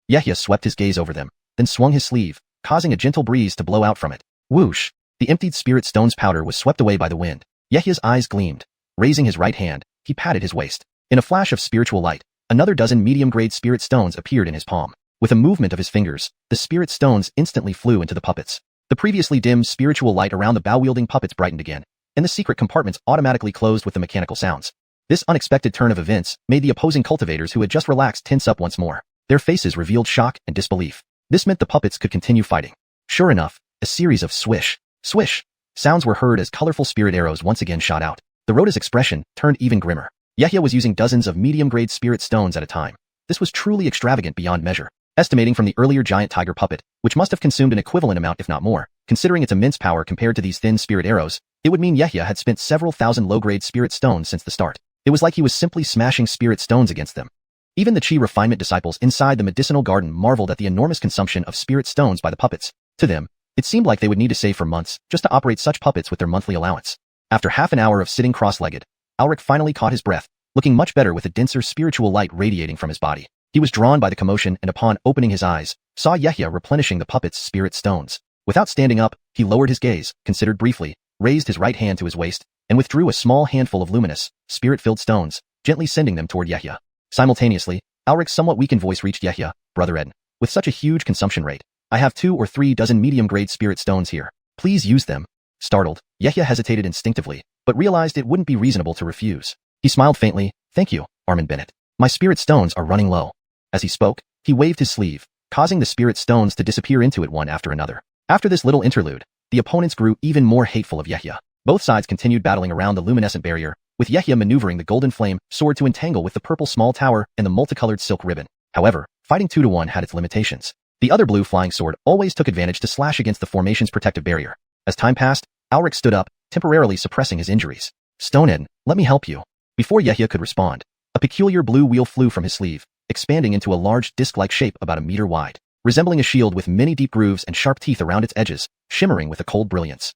Yehia swept his gaze over them, then swung his sleeve, causing a gentle breeze to blow out from it. Whoosh! The emptied spirit stone's powder was swept away by the wind. Yehia's eyes gleamed. Raising his right hand, he patted his waist. In a flash of spiritual light, another dozen medium-grade spirit stones appeared in his palm. With a movement of his fingers, the spirit stones instantly flew into the puppets. The previously dim spiritual light around the bow-wielding puppets brightened again, and the secret compartments automatically closed with the mechanical sounds. This unexpected turn of events made the opposing cultivators who had just relaxed tense up once more. Their faces revealed shock and disbelief. This meant the puppets could continue fighting. Sure enough, a series of swish, swish sounds were heard as colorful spirit arrows once again shot out. The Rhoda's expression turned even grimmer. Yehia was using dozens of medium-grade spirit stones at a time. This was truly extravagant beyond measure. Estimating from the earlier giant tiger puppet, which must have consumed an equivalent amount if not more, considering its immense power compared to these thin spirit arrows, it would mean Yehia had spent several thousand low-grade spirit stones since the start. It was like he was simply smashing spirit stones against them. Even the chi refinement disciples inside the medicinal garden marveled at the enormous consumption of spirit stones by the puppets. To them, it seemed like they would need to save for months just to operate such puppets with their monthly allowance. After half an hour of sitting cross-legged, Alric finally caught his breath, looking much better with a denser spiritual light radiating from his body. He was drawn by the commotion and upon opening his eyes, saw Yehia replenishing the puppet's spirit stones. Without standing up, he lowered his gaze, considered briefly, raised his right hand to his waist, and withdrew a small handful of luminous, spirit-filled stones, gently sending them toward Yehia. Simultaneously, Alric's somewhat weakened voice reached Yehia. Brother Eden, with such a huge consumption rate, I have 2 or 3 dozen medium-grade spirit stones here. Please use them. Startled, Yehia hesitated instinctively, but realized it wouldn't be reasonable to refuse. He smiled faintly. Thank you, Armin Bennett. My spirit stones are running low. As he spoke, he waved his sleeve, causing the spirit stones to disappear into it one after another. After this little interlude, the opponents grew even more hateful of Yehia. Both sides continued battling around the luminescent barrier, with Yehia maneuvering the golden flame sword to entangle with the purple small tower and the multicolored silk ribbon. However, fighting 2-to-1 had its limitations. The other blue flying sword always took advantage to slash against the formation's protective barrier. As time passed, Alric stood up, temporarily suppressing his injuries. Stone Eden, let me help you. Before Yehia could respond, a peculiar blue wheel flew from his sleeve, expanding into a large disc-like shape about a meter wide, resembling a shield with many deep grooves and sharp teeth around its edges, shimmering with a cold brilliance.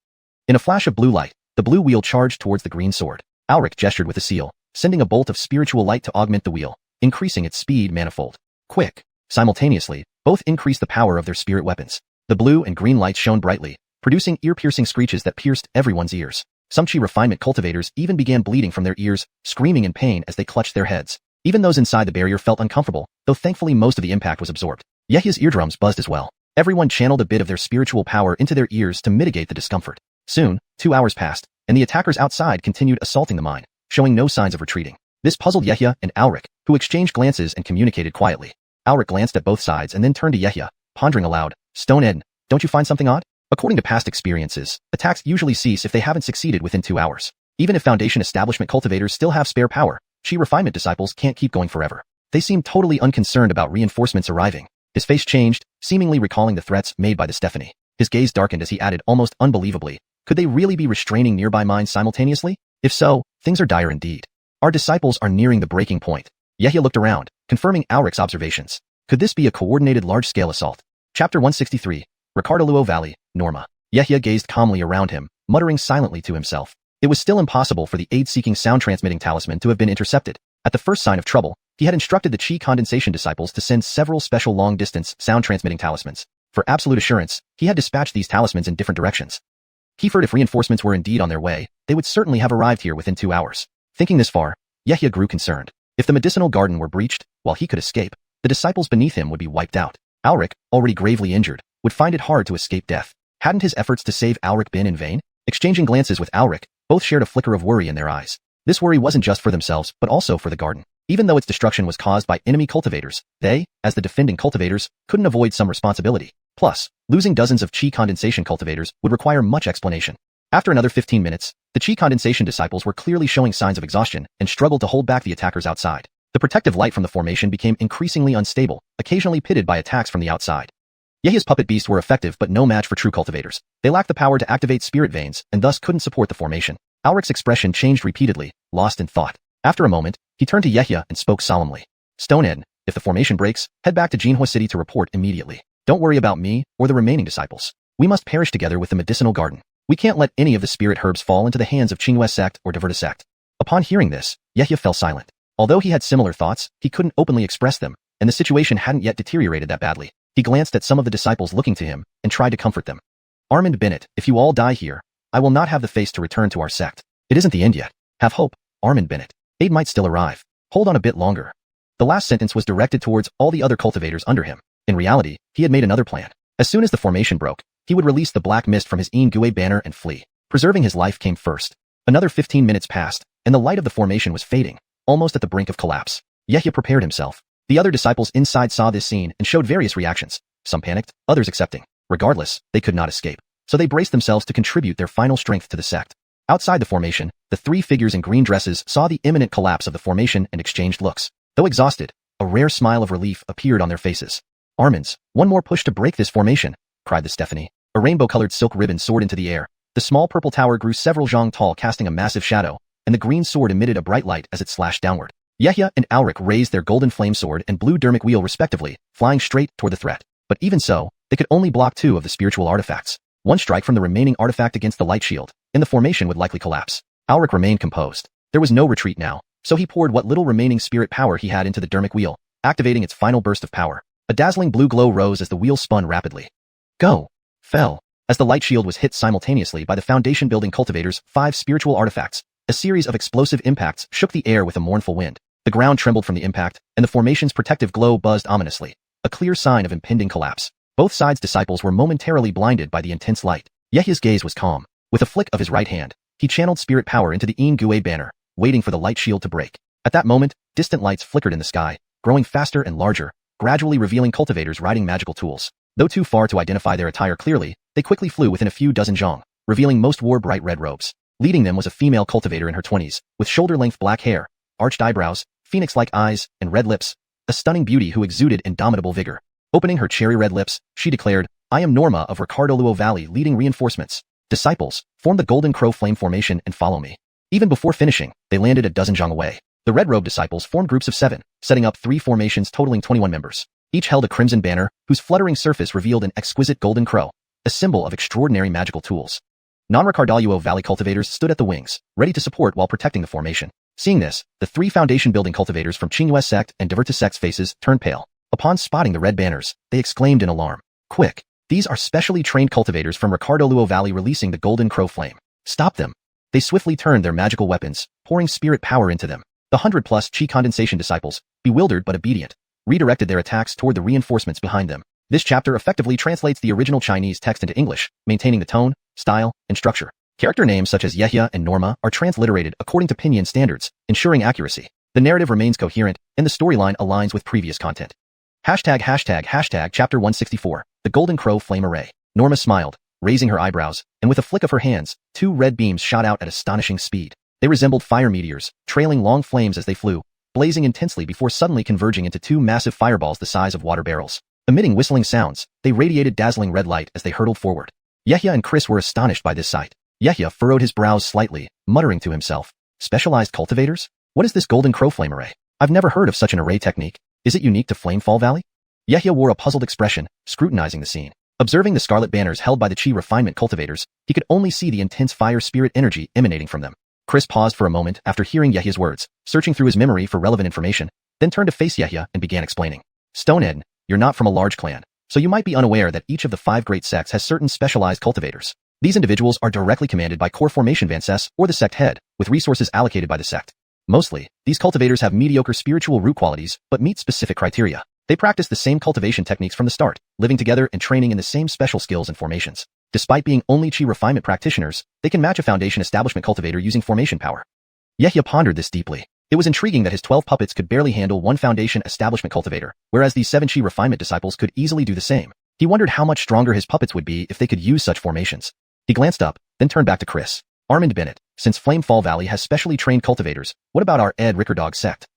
In a flash of blue light, the blue wheel charged towards the green sword. Alric gestured with a seal, sending a bolt of spiritual light to augment the wheel, increasing its speed manifold. Quick! Simultaneously, both increased the power of their spirit weapons. The blue and green lights shone brightly, producing ear-piercing screeches that pierced everyone's ears. Some chi refinement cultivators even began bleeding from their ears, screaming in pain as they clutched their heads. Even those inside the barrier felt uncomfortable, though thankfully most of the impact was absorbed. Yehia's eardrums buzzed as well. Everyone channeled a bit of their spiritual power into their ears to mitigate the discomfort. Soon, 2 hours passed, and the attackers outside continued assaulting the mine, showing no signs of retreating. This puzzled Yehia and Alric, who exchanged glances and communicated quietly. Alric glanced at both sides and then turned to Yehia, pondering aloud. Stone Eden, don't you find something odd? According to past experiences, attacks usually cease if they haven't succeeded within 2 hours. Even if Foundation establishment cultivators still have spare power, chi refinement disciples can't keep going forever. They seemed totally unconcerned about reinforcements arriving. His face changed, seemingly recalling the threats made by the Stephanie. His gaze darkened as he added almost unbelievably, could they really be restraining nearby mines simultaneously? If so, things are dire indeed. Our disciples are nearing the breaking point. Yehia looked around, confirming Alric's observations. Could this be a coordinated large-scale assault? Chapter 163, Ricardo Valley, Norma. Yehia gazed calmly around him, muttering silently to himself. It was still impossible for the aid-seeking sound-transmitting talisman to have been intercepted. At the first sign of trouble, he had instructed the chi condensation disciples to send several special long-distance sound-transmitting talismans. For absolute assurance, he had dispatched these talismans in different directions. Kiefered if reinforcements were indeed on their way, they would certainly have arrived here within 2 hours. Thinking this far, Yehia grew concerned. If the medicinal garden were breached, while he could escape, the disciples beneath him would be wiped out. Alric, already gravely injured, would find it hard to escape death. Hadn't his efforts to save Alric been in vain? Exchanging glances with Alric, both shared a flicker of worry in their eyes. This worry wasn't just for themselves, but also for the garden. Even though its destruction was caused by enemy cultivators, they, as the defending cultivators, couldn't avoid some responsibility. Plus, losing dozens of chi condensation cultivators would require much explanation. After another 15 minutes, the chi condensation disciples were clearly showing signs of exhaustion and struggled to hold back the attackers outside. The protective light from the formation became increasingly unstable, occasionally pitted by attacks from the outside. Yehia's puppet beasts were effective but no match for true cultivators. They lacked the power to activate spirit veins and thus couldn't support the formation. Alric's expression changed repeatedly, lost in thought. After a moment, he turned to Yehia and spoke solemnly. Stone Eden, if the formation breaks, head back to Jinhua City to report immediately. Don't worry about me or the remaining disciples. We must perish together with the medicinal garden. We can't let any of the spirit herbs fall into the hands of Qingyue sect or Diverta sect. Upon hearing this, Yehia fell silent. Although he had similar thoughts, he couldn't openly express them, and the situation hadn't yet deteriorated that badly. He glanced at some of the disciples looking to him and tried to comfort them. Armand Bennett, if you all die here, I will not have the face to return to our sect. It isn't the end yet. Have hope, Armand Bennett. Aid might still arrive. Hold on a bit longer. The last sentence was directed towards all the other cultivators under him. In reality, he had made another plan. As soon as the formation broke, He would release the black mist from his Yin banner and flee. Preserving his life came first. Another 15 minutes passed, and the light of the formation was fading, almost at the brink of collapse. Yehia prepared himself. The other disciples inside saw this scene and showed various reactions. Some panicked, others accepting. Regardless, they could not escape. So they braced themselves to contribute their final strength to the sect. Outside the formation, the three figures in green dresses saw the imminent collapse of the formation and exchanged looks. Though exhausted, a rare smile of relief appeared on their faces. Armins, one more push to break this formation, cried the Stephanie. A rainbow-colored silk ribbon soared into the air. The small purple tower grew several zhang tall, casting a massive shadow, and the green sword emitted a bright light as it slashed downward. Yehia and Alric raised their golden flame sword and blue dermic wheel respectively, flying straight toward the threat. But even so, they could only block 2 of the spiritual artifacts. One strike from the remaining artifact against the light shield, and the formation would likely collapse. Alric remained composed. There was no retreat now, so he poured what little remaining spirit power he had into the dermic wheel, activating its final burst of power. A dazzling blue glow rose as the wheel spun rapidly. Go! Fell. As the light shield was hit simultaneously by the foundation building cultivator's 5 spiritual artifacts, a series of explosive impacts shook the air with a mournful wind. The ground trembled from the impact, and the formation's protective glow buzzed ominously, a clear sign of impending collapse. Both sides' disciples were momentarily blinded by the intense light. Yehia's gaze was calm. With a flick of his right hand, he channeled spirit power into the Yin banner, waiting for the light shield to break. At that moment, distant lights flickered in the sky, growing faster and larger, gradually revealing cultivators riding magical tools. Though too far to identify their attire clearly, they quickly flew within a few dozen zhang, revealing most wore bright red robes. Leading them was a female cultivator in her 20s, with shoulder-length black hair, arched eyebrows, phoenix-like eyes, and red lips, a stunning beauty who exuded indomitable vigor. Opening her cherry-red lips, she declared, "I am Norma of Ricardo Luo Valley leading reinforcements. Disciples, form the Golden Crow Flame Formation and follow me." Even before finishing, they landed a dozen zhang away. The red-robed disciples formed groups of 7, setting up 3 formations totaling 21 members. Each held a crimson banner, whose fluttering surface revealed an exquisite golden crow, a symbol of extraordinary magical tools. Non-Ricardo Valley cultivators stood at the wings, ready to support while protecting the formation. Seeing this, the 3 foundation-building cultivators from Xiuxian sect and Decisive sect's faces turned pale. Upon spotting the red banners, they exclaimed in alarm. "Quick! These are specially trained cultivators from Ricardo Luo Valley releasing the Golden Crow Flame. Stop them!" They swiftly turned their magical weapons, pouring spirit power into them. The 100-plus Qi condensation disciples, bewildered but obedient, redirected their attacks toward the reinforcements behind them. This chapter effectively translates the original Chinese text into English, maintaining the tone, style, and structure. Character names such as Yehia and Norma are transliterated according to Pinyin standards, ensuring accuracy. The narrative remains coherent, and the storyline aligns with previous content. ##### Chapter 164, The Golden Crow Flame Array. Norma smiled, raising her eyebrows, and with a flick of her hands, 2 red beams shot out at astonishing speed. They resembled fire meteors, trailing long flames as they flew, blazing intensely before suddenly converging into 2 massive fireballs the size of water barrels. Emitting whistling sounds, they radiated dazzling red light as they hurtled forward. Yehia and Chris were astonished by this sight. Yehia furrowed his brows slightly, muttering to himself, "Specialized cultivators? What is this Golden Crow Flame Array? I've never heard of such an array technique. Is it unique to Flamefall Valley?" Yehia wore a puzzled expression, scrutinizing the scene. Observing the scarlet banners held by the Qi refinement cultivators, he could only see the intense fire spirit energy emanating from them. Chris paused for a moment after hearing Yehia's words, searching through his memory for relevant information, then turned to face Yehia and began explaining. "Stonehead, you're not from a large clan, so you might be unaware that each of the 5 great sects has certain specialized cultivators. These individuals are directly commanded by core formation Vances or the sect head, with resources allocated by the sect. Mostly, these cultivators have mediocre spiritual root qualities, but meet specific criteria. They practice the same cultivation techniques from the start, living together and training in the same special skills and formations. Despite being only Qi refinement practitioners, they can match a foundation establishment cultivator using formation power." Yehia pondered this deeply. It was intriguing that his 12 puppets could barely handle 1 foundation establishment cultivator, whereas these 7 Qi refinement disciples could easily do the same. He wondered how much stronger his puppets would be if they could use such formations. He glanced up, then turned back to Chris. "Armand Bennett, since Flamefall Valley has specially trained cultivators, what about our Ed Rickerdog sect?"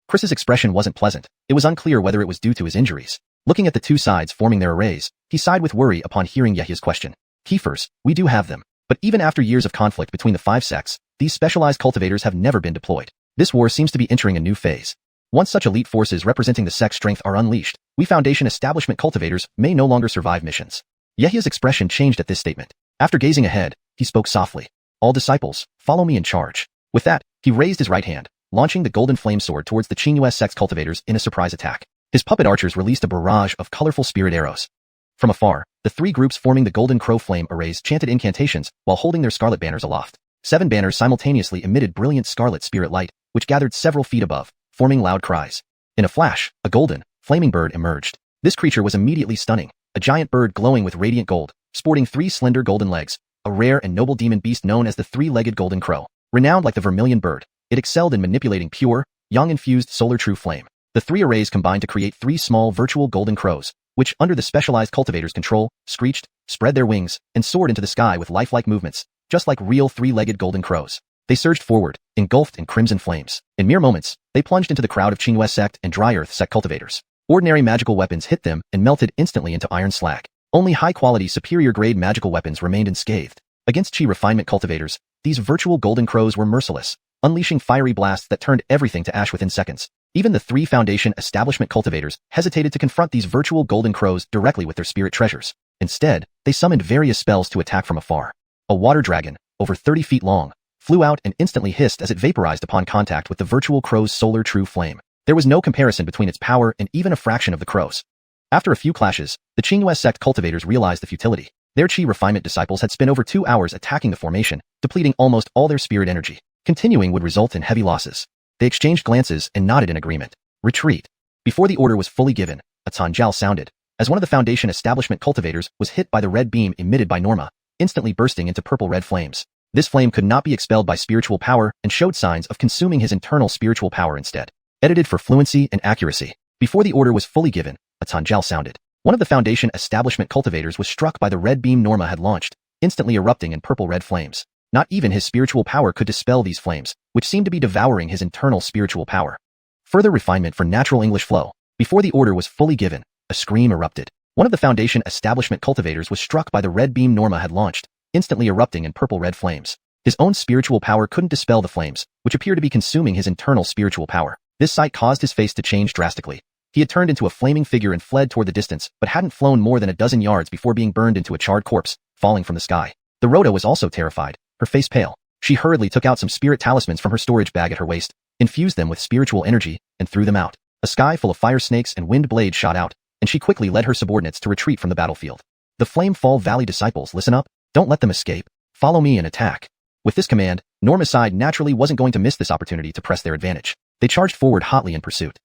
Chris's expression wasn't pleasant. It was unclear whether it was due to his injuries. Looking at the 2 sides forming their arrays, he sighed with worry upon hearing Yehia's question. "Keepers, we do have them. But even after years of conflict between the 5 sects, these specialized cultivators have never been deployed. This war seems to be entering a new phase. Once such elite forces representing the sect's strength are unleashed, we foundation establishment cultivators may no longer survive missions." Yehia's expression changed at this statement. After gazing ahead, he spoke softly. "All disciples, follow me in charge." With that, he raised his right hand, launching the golden flame sword towards the Xiuxian sect's cultivators in a surprise attack. His puppet archers released a barrage of colorful spirit arrows. From afar, the 3 groups forming the Golden Crow Flame arrays chanted incantations while holding their scarlet banners aloft. 7 banners simultaneously emitted brilliant scarlet spirit light, which gathered several feet above, forming loud cries. In a flash, a golden, flaming bird emerged. This creature was immediately stunning, a giant bird glowing with radiant gold, sporting 3 slender golden legs, a rare and noble demon beast known as the 3-legged golden crow. Renowned like the vermilion bird, it excelled in manipulating pure, yang-infused solar true flame. The 3 arrays combined to create 3 small virtual golden crows, which, under the specialized cultivator's control, screeched, spread their wings, and soared into the sky with lifelike movements, just like real 3-legged golden crows. They surged forward, engulfed in crimson flames. In mere moments, they plunged into the crowd of Qingyue sect and Dry Earth sect cultivators. Ordinary magical weapons hit them and melted instantly into iron slag. Only high-quality, superior-grade magical weapons remained unscathed. Against Qi refinement cultivators, these virtual golden crows were merciless, unleashing fiery blasts that turned everything to ash within seconds. Even the 3 Foundation establishment cultivators hesitated to confront these virtual golden crows directly with their spirit treasures. Instead, they summoned various spells to attack from afar. A water dragon, over 30 feet long, flew out and instantly hissed as it vaporized upon contact with the virtual crow's solar true flame. There was no comparison between its power and even a fraction of the crows. After a few clashes, the Qingyue sect cultivators realized the futility. Their Qi refinement disciples had spent over 2 hours attacking the formation, depleting almost all their spirit energy. Continuing would result in heavy losses. They exchanged glances and nodded in agreement. Retreat. Before the order was fully given, a tanjiao sounded, as one of the Foundation establishment cultivators was hit by the red beam emitted by Norma, instantly bursting into purple-red flames. This flame could not be expelled by spiritual power and showed signs of consuming his internal spiritual power instead. Edited for fluency and accuracy. Before the order was fully given, a tanjiao sounded. One of the Foundation establishment cultivators was struck by the red beam Norma had launched, instantly erupting in purple-red flames. Not even his spiritual power could dispel these flames, which seemed to be devouring his internal spiritual power. Further refinement for natural English flow. Before the order was fully given, a scream erupted. One of the Foundation establishment cultivators was struck by the red beam Norma had launched, instantly erupting in purple-red flames. His own spiritual power couldn't dispel the flames, which appeared to be consuming his internal spiritual power. This sight caused his face to change drastically. He had turned into a flaming figure and fled toward the distance, but hadn't flown more than a dozen yards before being burned into a charred corpse, falling from the sky. The Rhoda was also terrified, her face pale. She hurriedly took out some spirit talismans from her storage bag at her waist, infused them with spiritual energy, and threw them out. A sky full of fire snakes and wind blades shot out, and she quickly led her subordinates to retreat from the battlefield. The Flame Fall Valley disciples, listen up. Don't let them escape. Follow me and attack. With this command, Norma's side naturally wasn't going to miss this opportunity to press their advantage. They charged forward hotly in pursuit.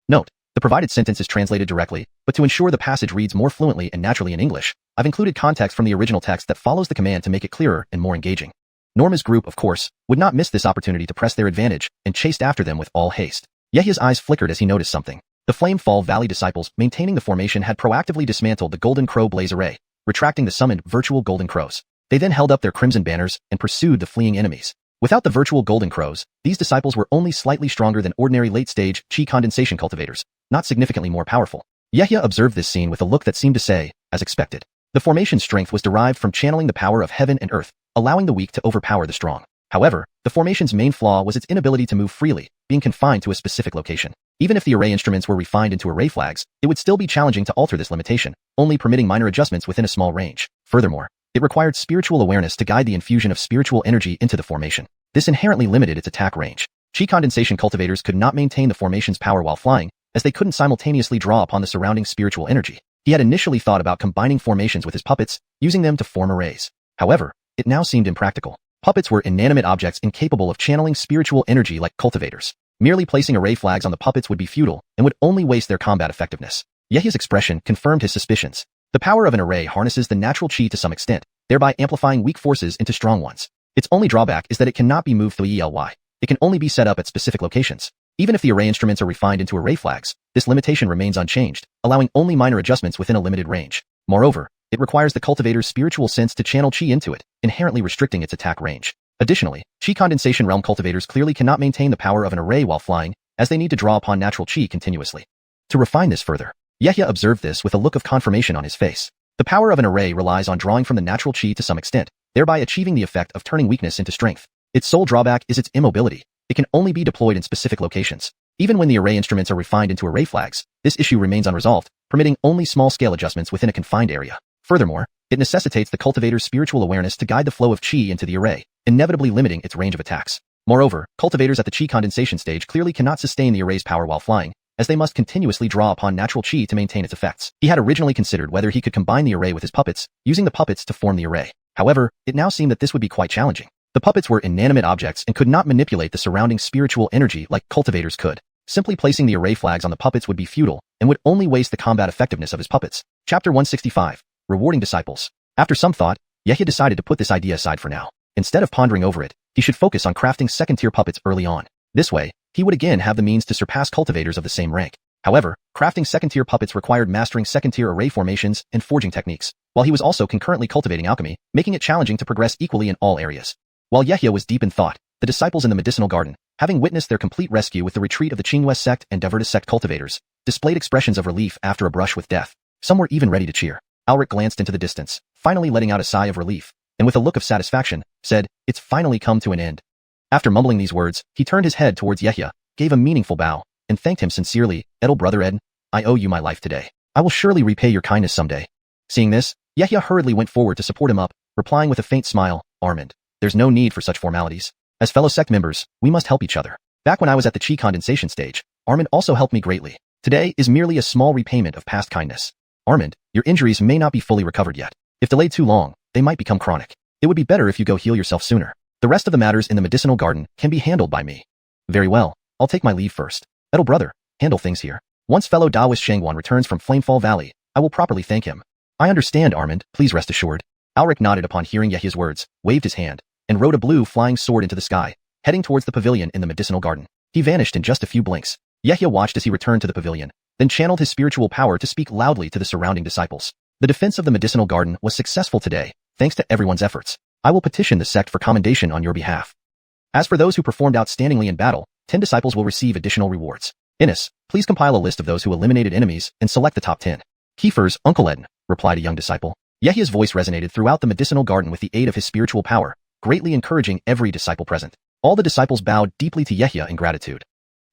Note: the provided sentence is translated directly, but to ensure the passage reads more fluently and naturally in English, I've included context from the original text that follows the command to make it clearer and more engaging. Norma's group, of course, would not miss this opportunity to press their advantage and chased after them with all haste. Yehya's eyes flickered as he noticed something. The Flame Fall Valley disciples maintaining the formation had proactively dismantled the Golden Crow Blaze Array, retracting the summoned virtual Golden Crows. They then held up their crimson banners and pursued the fleeing enemies. Without the virtual Golden Crows, these disciples were only slightly stronger than ordinary late-stage Qi condensation cultivators, not significantly more powerful. Yehya observed this scene with a look that seemed to say, as expected. The formation's strength was derived from channeling the power of heaven and earth, allowing the weak to overpower the strong. However, the formation's main flaw was its inability to move freely, being confined to a specific location. Even if the array instruments were refined into array flags, it would still be challenging to alter this limitation, only permitting minor adjustments within a small range. Furthermore, it required spiritual awareness to guide the infusion of spiritual energy into the formation. This inherently limited its attack range. Qi condensation cultivators could not maintain the formation's power while flying, as they couldn't simultaneously draw upon the surrounding spiritual energy. He had initially thought about combining formations with his puppets, using them to form arrays. However, it now seemed impractical. Puppets were inanimate objects incapable of channeling spiritual energy like cultivators. Merely placing array flags on the puppets would be futile and would only waste their combat effectiveness. Yehya's expression confirmed his suspicions. The power of an array harnesses the natural Qi to some extent, thereby amplifying weak forces into strong ones. Its only drawback is that it cannot be moved through ELY. It can only be set up at specific locations. Even if the array instruments are refined into array flags, this limitation remains unchanged, allowing only minor adjustments within a limited range. Moreover, it requires the cultivator's spiritual sense to channel Qi into it, inherently restricting its attack range. Additionally, Qi condensation realm cultivators clearly cannot maintain the power of an array while flying, as they need to draw upon natural Qi continuously. To refine this further, Yehya observed this with a look of confirmation on his face. The power of an array relies on drawing from the natural Qi to some extent, thereby achieving the effect of turning weakness into strength. Its sole drawback is its immobility. It can only be deployed in specific locations. Even when the array instruments are refined into array flags, this issue remains unresolved, permitting only small-scale adjustments within a confined area. Furthermore, it necessitates the cultivator's spiritual awareness to guide the flow of Qi into the array, inevitably limiting its range of attacks. Moreover, cultivators at the Qi condensation stage clearly cannot sustain the array's power while flying, as they must continuously draw upon natural Qi to maintain its effects. He had originally considered whether he could combine the array with his puppets, using the puppets to form the array. However, it now seemed that this would be quite challenging. The puppets were inanimate objects and could not manipulate the surrounding spiritual energy like cultivators could. Simply placing the array flags on the puppets would be futile, and would only waste the combat effectiveness of his puppets. Chapter 165. Rewarding Disciples. After some thought, Yehia decided to put this idea aside for now. Instead of pondering over it, he should focus on crafting second-tier puppets early on. This way, he would again have the means to surpass cultivators of the same rank. However, crafting second-tier puppets required mastering second-tier array formations and forging techniques, while he was also concurrently cultivating alchemy, making it challenging to progress equally in all areas. While Yehia was deep in thought, the disciples in the medicinal garden, having witnessed their complete rescue with the retreat of the Xiuxian sect and Decisive sect cultivators, displayed expressions of relief after a brush with death. Some were even ready to cheer. Alric glanced into the distance, finally letting out a sigh of relief, and with a look of satisfaction, said, "It's finally come to an end." After mumbling these words, he turned his head towards Yehia, gave a meaningful bow, and thanked him sincerely. "Edel brother Ed, I owe you my life today. I will surely repay your kindness someday." Seeing this, Yehia hurriedly went forward to support him up, replying with a faint smile, "Armand, there's no need for such formalities. As fellow sect members, we must help each other. Back when I was at the chi condensation stage, Armand also helped me greatly. Today is merely a small repayment of past kindness. Armand, your injuries may not be fully recovered yet. If delayed too long, they might become chronic. It would be better if you go heal yourself sooner. The rest of the matters in the medicinal garden can be handled by me." "Very well, I'll take my leave first. Edel brother, handle things here. Once fellow Taoist Shangwan returns from Flamefall Valley, I will properly thank him." "I understand, Armand, please rest assured." Alric nodded upon hearing Yehia's words, waved his hand, and rode a blue flying sword into the sky, heading towards the pavilion in the medicinal garden. He vanished in just a few blinks. Yehia watched as he returned to the pavilion, then channeled his spiritual power to speak loudly to the surrounding disciples. The defense of the medicinal garden was successful today, thanks to everyone's efforts. I will petition the sect for commendation on your behalf. As for those who performed outstandingly in battle, 10 disciples will receive additional rewards. Innes, please compile a list of those who eliminated enemies and select the top 10. "Kiefer's Uncle Eden," replied a young disciple. Yehia's voice resonated throughout the medicinal garden with the aid of his spiritual power, greatly encouraging every disciple present. All the disciples bowed deeply to Yehia in gratitude.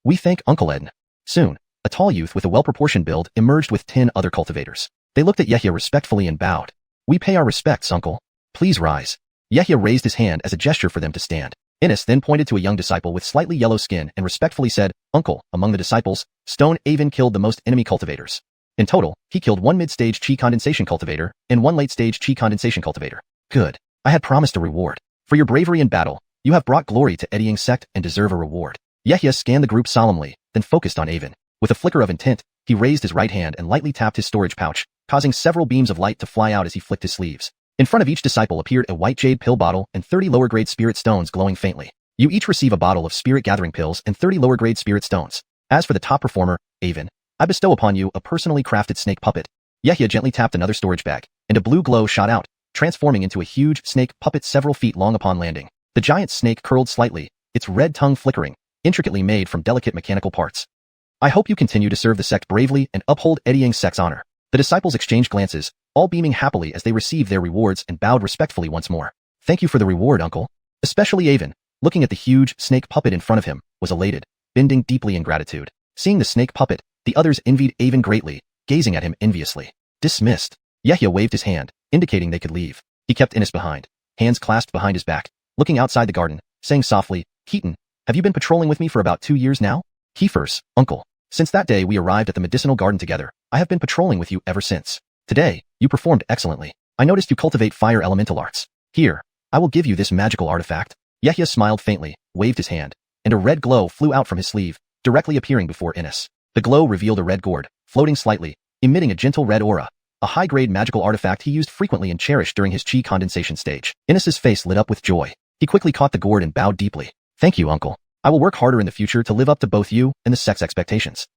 "We thank Uncle Eden." Soon, a tall youth with a well-proportioned build emerged with 10 other cultivators. They looked at Yehia respectfully and bowed. "We pay our respects, Uncle. Please rise." Yehia raised his hand as a gesture for them to stand. Innes then pointed to a young disciple with slightly yellow skin and respectfully said, "Uncle." Among the disciples, Stone Avon killed the most enemy cultivators. In total, he killed 1 mid-stage chi condensation cultivator and 1 late-stage chi condensation cultivator. "Good. I had promised a reward. For your bravery in battle, you have brought glory to Xiuxian sect and deserve a reward." Yehia scanned the group solemnly, then focused on Avon. With a flicker of intent, he raised his right hand and lightly tapped his storage pouch, causing several beams of light to fly out as he flicked his sleeves. In front of each disciple appeared a white jade pill bottle and 30 lower-grade spirit stones glowing faintly. You each receive a bottle of spirit gathering pills and 30 lower-grade spirit stones. As for the top performer, Avon, I bestow upon you a personally crafted snake puppet. Yehia gently tapped another storage bag, and a blue glow shot out, transforming into a huge snake puppet several feet long upon landing. The giant snake curled slightly, its red tongue flickering, intricately made from delicate mechanical parts. "I hope you continue to serve the sect bravely and uphold Xiuxian sect's honor." The disciples exchanged glances, all beaming happily as they received their rewards and bowed respectfully once more. "Thank you for the reward, Uncle." Especially Avon, looking at the huge snake puppet in front of him, was elated, bending deeply in gratitude. Seeing the snake puppet, the others envied Avon greatly, gazing at him enviously. "Dismissed." Yehia waved his hand, indicating they could leave. He kept Innes behind, hands clasped behind his back, looking outside the garden, saying softly, "Keaton, have you been patrolling with me for about 2 years now?" "Kiefer's Uncle. Since that day we arrived at the medicinal garden together, I have been patrolling with you ever since. Today, you performed excellently. I noticed you cultivate fire elemental arts. Here, I will give you this magical artifact." Yehia smiled faintly, waved his hand, and a red glow flew out from his sleeve, directly appearing before Innes. The glow revealed a red gourd, floating slightly, emitting a gentle red aura, a high-grade magical artifact he used frequently and cherished during his chi condensation stage. Innes's face lit up with joy. He quickly caught the gourd and bowed deeply. "Thank you, Uncle. I will work harder in the future to live up to both you and the sect's expectations."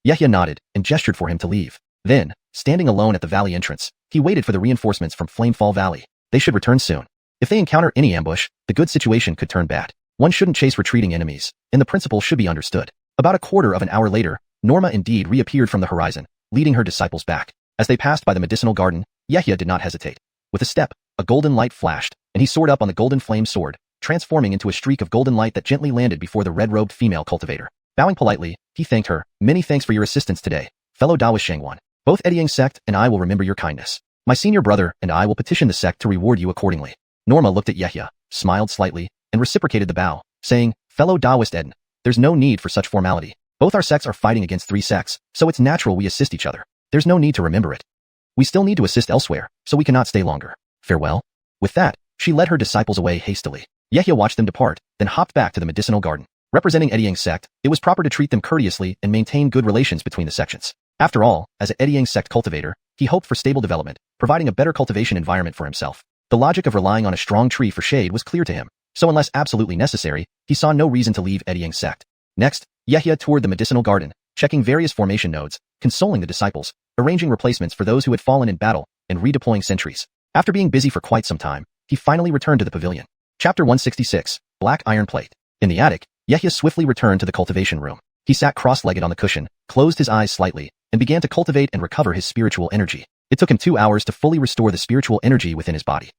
Yehia nodded and gestured for him to leave. Then, standing alone at the valley entrance, he waited for the reinforcements from Flamefall Valley. They should return soon. If they encounter any ambush, the good situation could turn bad. One shouldn't chase retreating enemies, and the principle should be understood. About a quarter of an hour later, Norma indeed reappeared from the horizon, leading her disciples back. As they passed by the medicinal garden, Yehia did not hesitate. With a step, a golden light flashed, and he soared up on the golden flame sword, transforming into a streak of golden light that gently landed before the red-robed female cultivator. Bowing politely, he thanked her. "Many thanks for your assistance today, fellow Taoist Shangwan. Both Xiuxian sect and I will remember your kindness. My senior brother and I will petition the sect to reward you accordingly." Norma looked at Yehia, smiled slightly, and reciprocated the bow, saying, "Fellow Taoist Eden, there's no need for such formality. Both our sects are fighting against 3 sects, so it's natural we assist each other. There's no need to remember it. We still need to assist elsewhere, so we cannot stay longer. Farewell." With that, she led her disciples away hastily. Yehia watched them depart, then hopped back to the medicinal garden. Representing Xiuxian sect, it was proper to treat them courteously and maintain good relations between the sections. After all, as a Xiuxian sect cultivator, he hoped for stable development, providing a better cultivation environment for himself. The logic of relying on a strong tree for shade was clear to him, so unless absolutely necessary, he saw no reason to leave Eddie's sect. Next, Yehia toured the medicinal garden, checking various formation nodes, consoling the disciples, arranging replacements for those who had fallen in battle, and redeploying sentries. After being busy for quite some time, he finally returned to the pavilion. Chapter 166, Black Iron Plate. In the attic, Yehia swiftly returned to the cultivation room. He sat cross-legged on the cushion, closed his eyes slightly, and began to cultivate and recover his spiritual energy. It took him 2 hours to fully restore the spiritual energy within his body.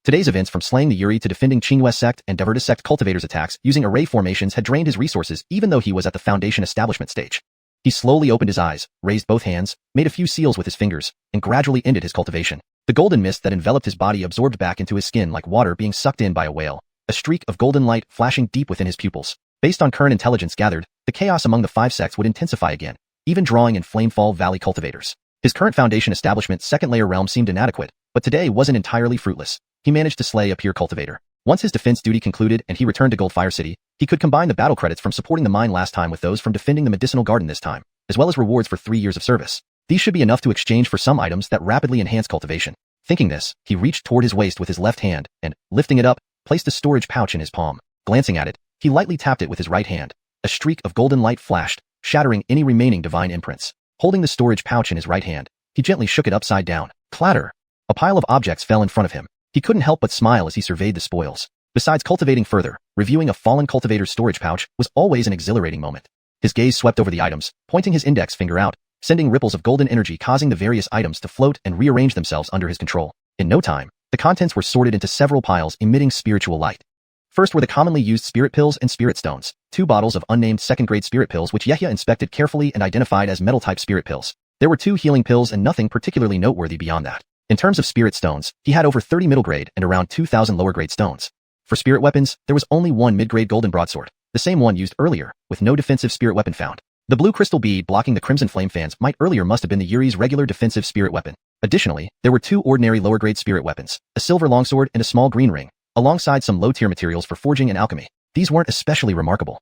Today's events, from slaying the Yuri to defending Qinghua's sect and Divertus sect cultivators' attacks using array formations, had drained his resources even though he was at the foundation establishment stage. He slowly opened his eyes, raised both hands, made a few seals with his fingers, and gradually ended his cultivation. The golden mist that enveloped his body absorbed back into his skin like water being sucked in by a whale, a streak of golden light flashing deep within his pupils. Based on current intelligence gathered, the chaos among the 5 sects would intensify again, even drawing in Flamefall Valley cultivators. His current foundation establishment's second-layer realm seemed inadequate, but today wasn't entirely fruitless. He managed to slay a peer cultivator. Once his defense duty concluded and he returned to Goldfire City, he could combine the battle credits from supporting the mine last time with those from defending the medicinal garden this time, as well as rewards for 3 years of service. These should be enough to exchange for some items that rapidly enhance cultivation. Thinking this, he reached toward his waist with his left hand and, lifting it up, placed a storage pouch in his palm. Glancing at it, he lightly tapped it with his right hand. A streak of golden light flashed, shattering any remaining divine imprints. Holding the storage pouch in his right hand, he gently shook it upside down. Clatter! A pile of objects fell in front of him. He couldn't help but smile as he surveyed the spoils. Besides cultivating further, reviewing a fallen cultivator's storage pouch was always an exhilarating moment. His gaze swept over the items, pointing his index finger out, sending ripples of golden energy causing the various items to float and rearrange themselves under his control. In no time, the contents were sorted into several piles emitting spiritual light. First were the commonly used spirit pills and spirit stones, 2 bottles of unnamed second-grade spirit pills which Yehia inspected carefully and identified as metal-type spirit pills. There were 2 healing pills and nothing particularly noteworthy beyond that. In terms of spirit stones, he had over 30 middle-grade and around 2,000 lower-grade stones. For spirit weapons, there was only 1 mid-grade golden broadsword, the same one used earlier, with no defensive spirit weapon found. The blue crystal bead blocking the crimson flame fans must have been the Yuri's regular defensive spirit weapon. Additionally, there were 2 ordinary lower-grade spirit weapons, a silver longsword and a small green ring, alongside some low-tier materials for forging and alchemy. These weren't especially remarkable.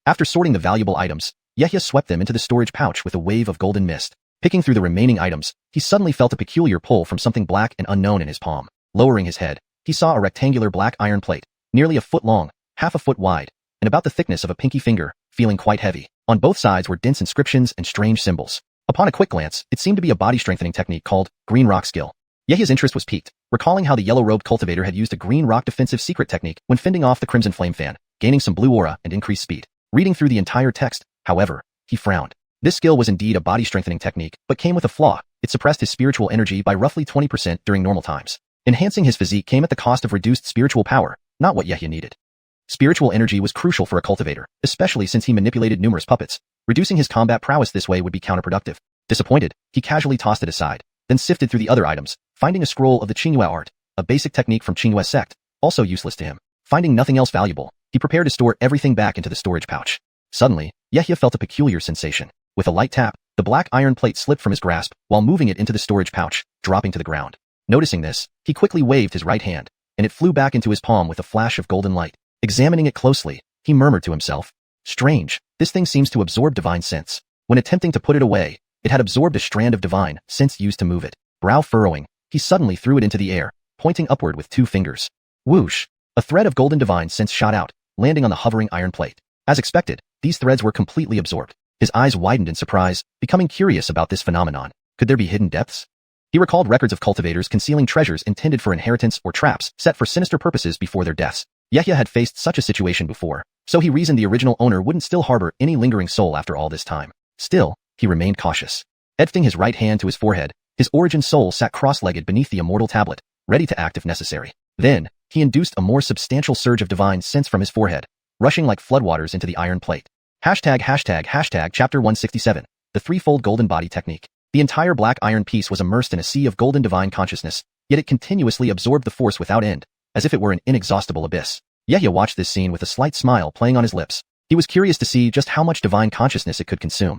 After sorting the valuable items, Yehia swept them into the storage pouch with a wave of golden mist. Picking through the remaining items, he suddenly felt a peculiar pull from something black and unknown in his palm. Lowering his head, he saw a rectangular black iron plate, nearly a foot long, half a foot wide, and about the thickness of a pinky finger, feeling quite heavy. On both sides were dense inscriptions and strange symbols. Upon a quick glance, it seemed to be a body-strengthening technique called Green Rock Skill. Yehia's interest was piqued, recalling how the yellow-robed cultivator had used a green rock defensive secret technique when fending off the crimson flame fan, gaining some blue aura and increased speed. Reading through the entire text, however, he frowned. This skill was indeed a body-strengthening technique, but came with a flaw. It suppressed his spiritual energy by roughly 20% during normal times. Enhancing his physique came at the cost of reduced spiritual power, not what Yehia needed. Spiritual energy was crucial for a cultivator, especially since he manipulated numerous puppets. Reducing his combat prowess this way would be counterproductive. Disappointed, he casually tossed it aside, then sifted through the other items, finding a scroll of the Qinghua art, a basic technique from Qinghua's sect, also useless to him. Finding nothing else valuable, he prepared to store everything back into the storage pouch. Suddenly, Yehia felt a peculiar sensation. With a light tap, the black iron plate slipped from his grasp while moving it into the storage pouch, dropping to the ground. Noticing this, he quickly waved his right hand, and it flew back into his palm with a flash of golden light. Examining it closely, he murmured to himself, "Strange, this thing seems to absorb divine sense." When attempting to put it away, it had absorbed a strand of divine sense used to move it. Brow furrowing, he suddenly threw it into the air, pointing upward with 2 fingers. Whoosh! A thread of golden divine sense shot out, landing on the hovering iron plate. As expected, these threads were completely absorbed. His eyes widened in surprise, becoming curious about this phenomenon. Could there be hidden depths? He recalled records of cultivators concealing treasures intended for inheritance or traps set for sinister purposes before their deaths. Yehia had faced such a situation before, so he reasoned the original owner wouldn't still harbor any lingering soul after all this time. Still, he remained cautious. Edging his right hand to his forehead, his origin soul sat cross-legged beneath the immortal tablet, ready to act if necessary. Then, he induced a more substantial surge of divine sense from his forehead, rushing like floodwaters into the iron plate. Hashtag Chapter 167, the threefold golden body technique. The entire black iron piece was immersed in a sea of golden divine consciousness, yet it continuously absorbed the force without end, as if it were an inexhaustible abyss. Yehia watched this scene with a slight smile playing on his lips. He was curious to see just how much divine consciousness it could consume.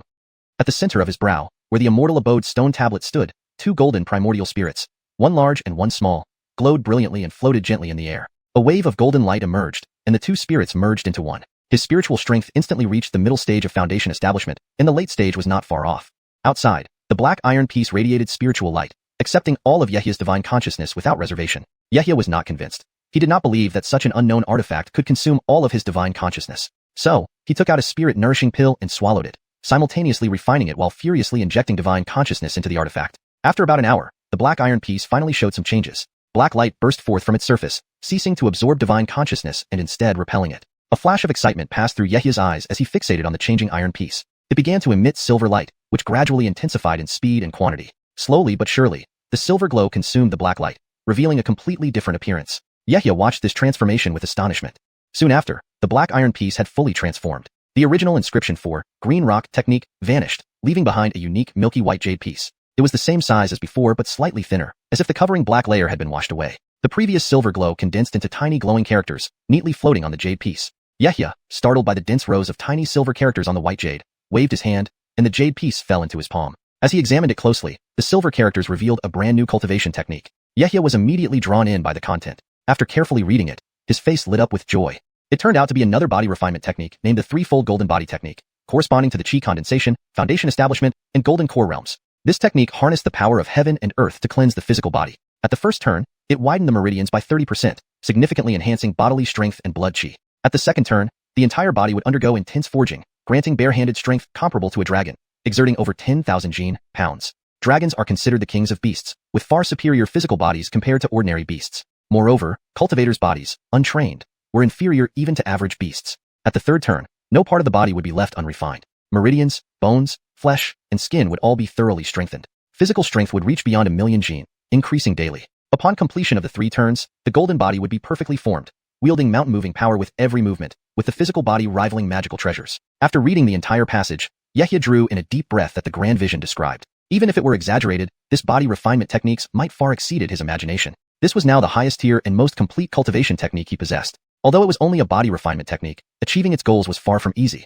At the center of his brow, where the immortal abode stone tablet stood, 2 golden primordial spirits, one large and one small, glowed brilliantly and floated gently in the air. A wave of golden light emerged, and the 2 spirits merged into one. His spiritual strength instantly reached the middle stage of foundation establishment, and the late stage was not far off. Outside, The black iron piece radiated spiritual light, accepting all of Yahya's divine consciousness without reservation. Yahya was not convinced. He did not believe that such an unknown artifact could consume all of his divine consciousness. So, he took out a spirit-nourishing pill and swallowed it, simultaneously refining it while furiously injecting divine consciousness into the artifact. After about an hour, the black iron piece finally showed some changes. Black light burst forth from its surface, ceasing to absorb divine consciousness and instead repelling it. A flash of excitement passed through Yahya's eyes as he fixated on the changing iron piece. It began to emit silver light, which gradually intensified in speed and quantity. Slowly but surely, the silver glow consumed the black light, revealing a completely different appearance. Yahya watched this transformation with astonishment. Soon after, the black iron piece had fully transformed. The original inscription for green rock technique vanished, leaving behind a unique milky white jade piece. It was the same size as before but slightly thinner, as if the covering black layer had been washed away. The previous silver glow condensed into tiny glowing characters, neatly floating on the jade piece. Yahya, startled by the dense rows of tiny silver characters on the white jade, waved his hand, and the jade piece fell into his palm. As he examined it closely, the silver characters revealed a brand new cultivation technique. Yahya was immediately drawn in by the content. After carefully reading it, his face lit up with joy. It turned out to be another body refinement technique named the threefold golden body technique, corresponding to the chi condensation, foundation establishment, and golden core realms. This technique harnessed the power of heaven and earth to cleanse the physical body. At the first turn, it widened the meridians by 30%, significantly enhancing bodily strength and blood chi. At the second turn, the entire body would undergo intense forging, granting bare-handed strength comparable to a dragon, exerting over 10,000 gene pounds. Dragons are considered the kings of beasts, with far superior physical bodies compared to ordinary beasts. Moreover, cultivators' bodies, untrained, were inferior even to average beasts. At the third turn, no part of the body would be left unrefined. Meridians, bones, flesh, and skin would all be thoroughly strengthened. Physical strength would reach beyond 1,000,000 gene, increasing daily. Upon completion of the 3 turns, the golden body would be perfectly formed, wielding mountain-moving power with every movement, with the physical body rivaling magical treasures. After reading the entire passage, Yahya drew in a deep breath at the grand vision described. Even if it were exaggerated, this body refinement techniques might far exceeded his imagination. This was now the highest tier and most complete cultivation technique he possessed. Although it was only a body refinement technique, achieving its goals was far from easy.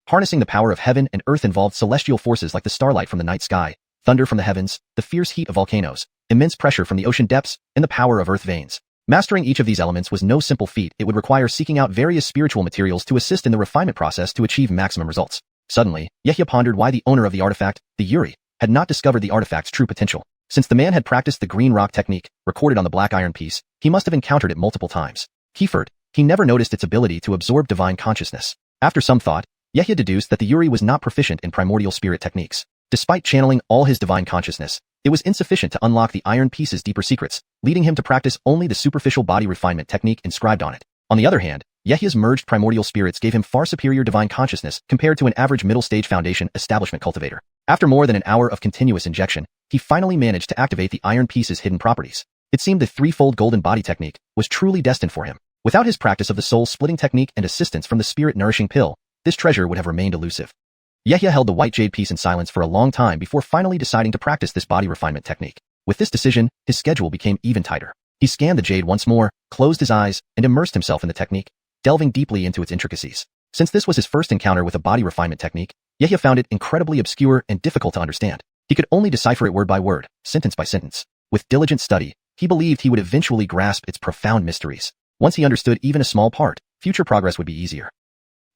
Harnessing the power of heaven and earth involved celestial forces like the starlight from the night sky, thunder from the heavens, the fierce heat of volcanoes, immense pressure from the ocean depths, and the power of earth veins. Mastering each of these elements was no simple feat. It would require seeking out various spiritual materials to assist in the refinement process to achieve maximum results. Suddenly, Yahya pondered why the owner of the artifact, the Yuri, had not discovered the artifact's true potential. Since the man had practiced the green rock technique, recorded on the black iron piece, he must have encountered it multiple times. Kiefered, he never noticed its ability to absorb divine consciousness. After some thought, Yahya deduced that the Yuri was not proficient in primordial spirit techniques. Despite channeling all his divine consciousness, it was insufficient to unlock the iron piece's deeper secrets, leading him to practice only the superficial body refinement technique inscribed on it. On the other hand, Yahya's merged primordial spirits gave him far superior divine consciousness compared to an average middle-stage foundation establishment cultivator. After more than an hour of continuous injection, he finally managed to activate the iron piece's hidden properties. It seemed the threefold golden body technique was truly destined for him. Without his practice of the soul-splitting technique and assistance from the spirit-nourishing pill, this treasure would have remained elusive. Yahya held the white jade piece in silence for a long time before finally deciding to practice this body refinement technique. With this decision, his schedule became even tighter. He scanned the jade once more, closed his eyes, and immersed himself in the technique, delving deeply into its intricacies. Since this was his first encounter with a body refinement technique, Yahya found it incredibly obscure and difficult to understand. He could only decipher it word by word, sentence by sentence. With diligent study, he believed he would eventually grasp its profound mysteries. Once he understood even a small part, future progress would be easier.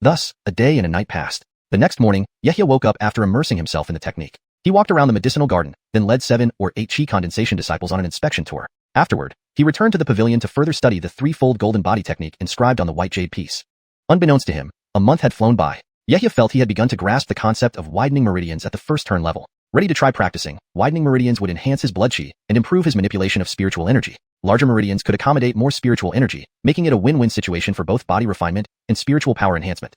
Thus, a day and a night passed. The next morning, Yahya woke up after immersing himself in the technique. He walked around the medicinal garden, then led 7 or 8 chi condensation disciples on an inspection tour. Afterward, he returned to the pavilion to further study the threefold golden body technique inscribed on the white jade piece. Unbeknownst to him, a month had flown by. Yahya felt he had begun to grasp the concept of widening meridians at the first turn level. Ready to try practicing, widening meridians would enhance his blood chi and improve his manipulation of spiritual energy. Larger meridians could accommodate more spiritual energy, making it a win-win situation for both body refinement and spiritual power enhancement.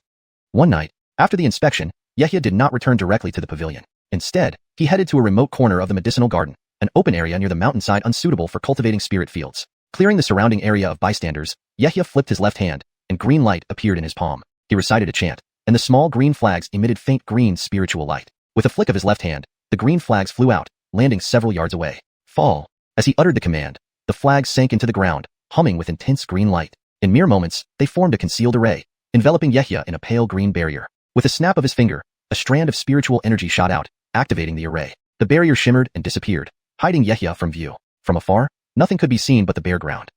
One night, after the inspection, Yahya did not return directly to the pavilion. Instead, he headed to a remote corner of the medicinal garden, an open area near the mountainside unsuitable for cultivating spirit fields. Clearing the surrounding area of bystanders, Yahya flipped his left hand, and green light appeared in his palm. He recited a chant, and the small green flags emitted faint green spiritual light. With a flick of his left hand, the green flags flew out, landing several yards away. Fall. As he uttered the command, the flags sank into the ground, humming with intense green light. In mere moments, they formed a concealed array, enveloping Yahya in a pale green barrier. With a snap of his finger, a strand of spiritual energy shot out, activating the array. The barrier shimmered and disappeared, hiding Yahya from view. From afar, nothing could be seen but the bare ground.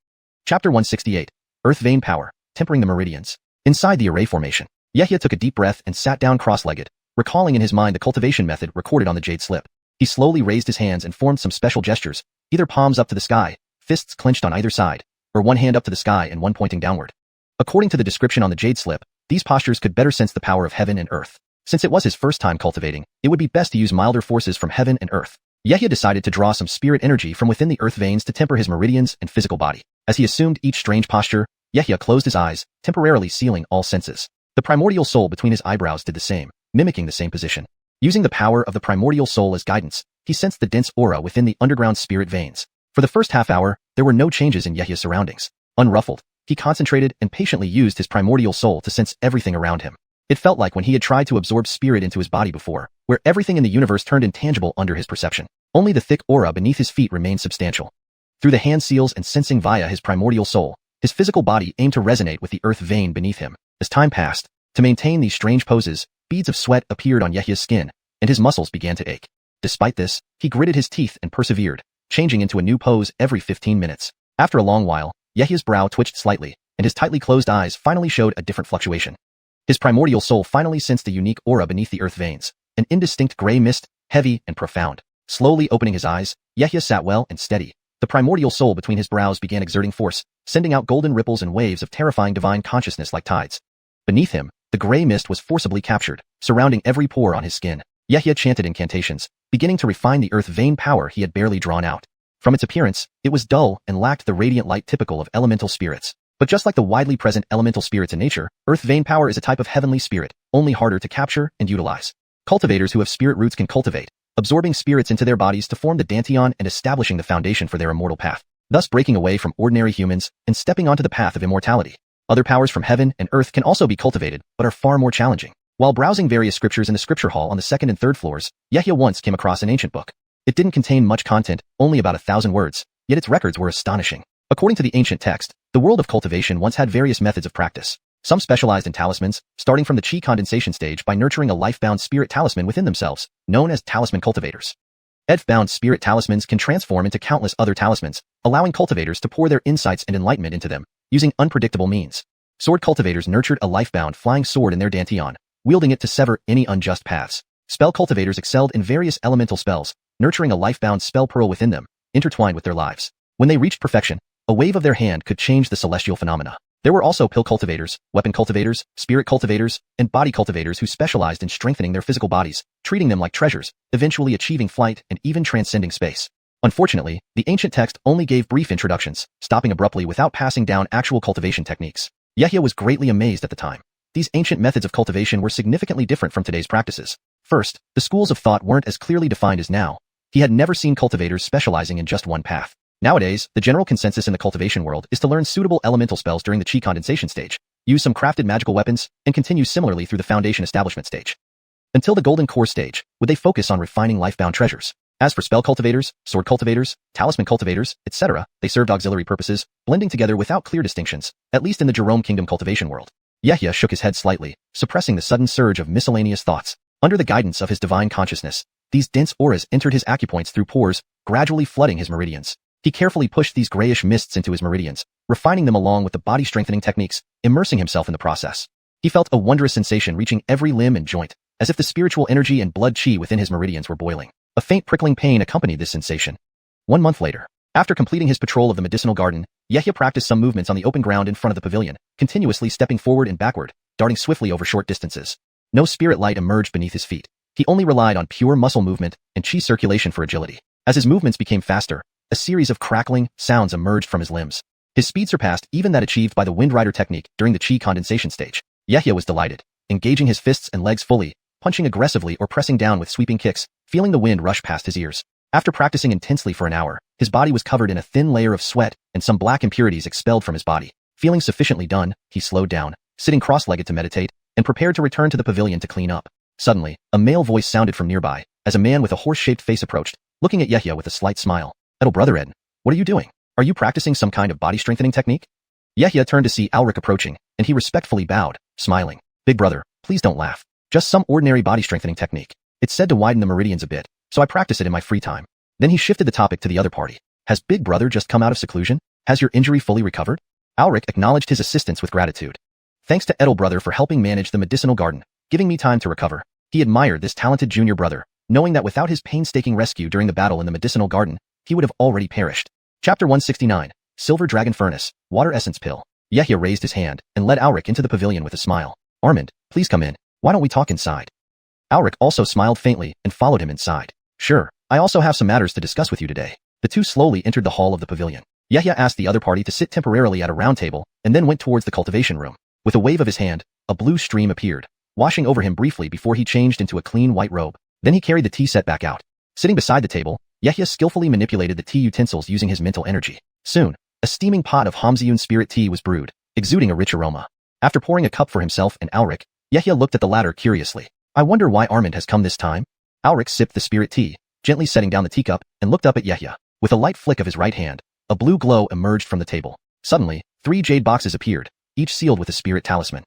Chapter 168. Earth Vein Power, Tempering the Meridians. Inside the array formation, Yahya took a deep breath and sat down cross-legged, recalling in his mind the cultivation method recorded on the jade slip. He slowly raised his hands and formed some special gestures, either palms up to the sky, fists clenched on either side, or one hand up to the sky and one pointing downward. According to the description on the jade slip, these postures could better sense the power of heaven and earth. Since it was his first time cultivating, it would be best to use milder forces from heaven and earth. Yehia decided to draw some spirit energy from within the earth veins to temper his meridians and physical body. As he assumed each strange posture, Yehia closed his eyes, temporarily sealing all senses. The primordial soul between his eyebrows did the same, mimicking the same position. Using the power of the primordial soul as guidance, he sensed the dense aura within the underground spirit veins. For the first half hour, there were no changes in Yehia's surroundings. Unruffled, he concentrated and patiently used his primordial soul to sense everything around him. It felt like when he had tried to absorb spirit into his body before, where everything in the universe turned intangible under his perception. Only the thick aura beneath his feet remained substantial. Through the hand seals and sensing via his primordial soul, his physical body aimed to resonate with the earth vein beneath him. As time passed, to maintain these strange poses, beads of sweat appeared on Yehia's skin, and his muscles began to ache. Despite this, he gritted his teeth and persevered, changing into a new pose every 15 minutes. After a long while, Yehia's brow twitched slightly, and his tightly closed eyes finally showed a different fluctuation. His primordial soul finally sensed the unique aura beneath the earth veins, an indistinct gray mist, heavy and profound. Slowly opening his eyes, Yehia sat well and steady. The primordial soul between his brows began exerting force, sending out golden ripples and waves of terrifying divine consciousness like tides. Beneath him, the gray mist was forcibly captured, surrounding every pore on his skin. Yehia chanted incantations, beginning to refine the earth vein power he had barely drawn out. From its appearance, it was dull and lacked the radiant light typical of elemental spirits. But just like the widely present elemental spirits in nature, earth vein power is a type of heavenly spirit, only harder to capture and utilize. Cultivators who have spirit roots can cultivate, absorbing spirits into their bodies to form the dantian and establishing the foundation for their immortal path, thus breaking away from ordinary humans and stepping onto the path of immortality. Other powers from heaven and earth can also be cultivated, but are far more challenging. While browsing various scriptures in the scripture hall on the second and third floors, Yehia once came across an ancient book. It didn't contain much content, only about 1,000 words, yet its records were astonishing. According to the ancient text, the world of cultivation once had various methods of practice. Some specialized in talismans, starting from the chi condensation stage by nurturing a life-bound spirit talisman within themselves, known as talisman cultivators. Earth-bound spirit talismans can transform into countless other talismans, allowing cultivators to pour their insights and enlightenment into them, using unpredictable means. Sword cultivators nurtured a life-bound flying sword in their dantian, wielding it to sever any unjust paths. Spell cultivators excelled in various elemental spells, nurturing a life-bound spell pearl within them, intertwined with their lives. When they reached perfection, a wave of their hand could change the celestial phenomena. There were also pill cultivators, weapon cultivators, spirit cultivators, and body cultivators who specialized in strengthening their physical bodies, treating them like treasures, eventually achieving flight and even transcending space. Unfortunately, the ancient text only gave brief introductions, stopping abruptly without passing down actual cultivation techniques. Yehia was greatly amazed at the time. These ancient methods of cultivation were significantly different from today's practices. First, the schools of thought weren't as clearly defined as now. He had never seen cultivators specializing in just one path. Nowadays, the general consensus in the cultivation world is to learn suitable elemental spells during the chi condensation stage, use some crafted magical weapons, and continue similarly through the foundation establishment stage. Until the golden core stage, would they focus on refining life-bound treasures. As for spell cultivators, sword cultivators, talisman cultivators, etc., they served auxiliary purposes, blending together without clear distinctions, at least in the Jerome Kingdom cultivation world. Yehia shook his head slightly, suppressing the sudden surge of miscellaneous thoughts. Under the guidance of his divine consciousness, these dense auras entered his acupoints through pores, gradually flooding his meridians. He carefully pushed these grayish mists into his meridians, refining them along with the body-strengthening techniques, immersing himself in the process. He felt a wondrous sensation reaching every limb and joint, as if the spiritual energy and blood chi within his meridians were boiling. A faint prickling pain accompanied this sensation. 1 month later, after completing his patrol of the medicinal garden, Yehia practiced some movements on the open ground in front of the pavilion, continuously stepping forward and backward, darting swiftly over short distances. No spirit light emerged beneath his feet. He only relied on pure muscle movement and chi circulation for agility. As his movements became faster, a series of crackling sounds emerged from his limbs. His speed surpassed even that achieved by the Wind Rider technique during the chi condensation stage. Yehia was delighted, engaging his fists and legs fully, punching aggressively or pressing down with sweeping kicks, feeling the wind rush past his ears. After practicing intensely for an hour, his body was covered in a thin layer of sweat and some black impurities expelled from his body. Feeling sufficiently done, he slowed down, sitting cross-legged to meditate, and prepared to return to the pavilion to clean up. Suddenly, a male voice sounded from nearby, as a man with a horse-shaped face approached, looking at Yehia with a slight smile. "Little brother Ed, what are you doing? Are you practicing some kind of body-strengthening technique?" Yehia turned to see Alric approaching, and he respectfully bowed, smiling. "Big brother, please don't laugh. Just some ordinary body-strengthening technique. It's said to widen the meridians a bit, so I practice it in my free time." Then he shifted the topic to the other party. "Has Big Brother just come out of seclusion? Has your injury fully recovered?" Alric acknowledged his assistance with gratitude. "Thanks to Edel brother for helping manage the medicinal garden, giving me time to recover." He admired this talented junior brother, knowing that without his painstaking rescue during the battle in the medicinal garden, he would have already perished. Chapter 169, Silver Dragon Furnace, Water Essence Pill. Yehia raised his hand and led Alric into the pavilion with a smile. Armand, please come in. Why don't we talk inside? Alric also smiled faintly and followed him inside. Sure, I also have some matters to discuss with you today. The two slowly entered the hall of the pavilion. Yehia asked the other party to sit temporarily at a round table and then went towards the cultivation room. With a wave of his hand, a blue stream appeared, washing over him briefly before he changed into a clean white robe. Then he carried the tea set back out. Sitting beside the table, Yehia skillfully manipulated the tea utensils using his mental energy. Soon, a steaming pot of xiuxian spirit tea was brewed, exuding a rich aroma. After pouring a cup for himself and Alric, Yehia looked at the latter curiously. I wonder why Armand has come this time? Alric sipped the spirit tea, gently setting down the teacup, and looked up at Yehia. With a light flick of his right hand, a blue glow emerged from the table. Suddenly, 3 jade boxes appeared, each sealed with a spirit talisman.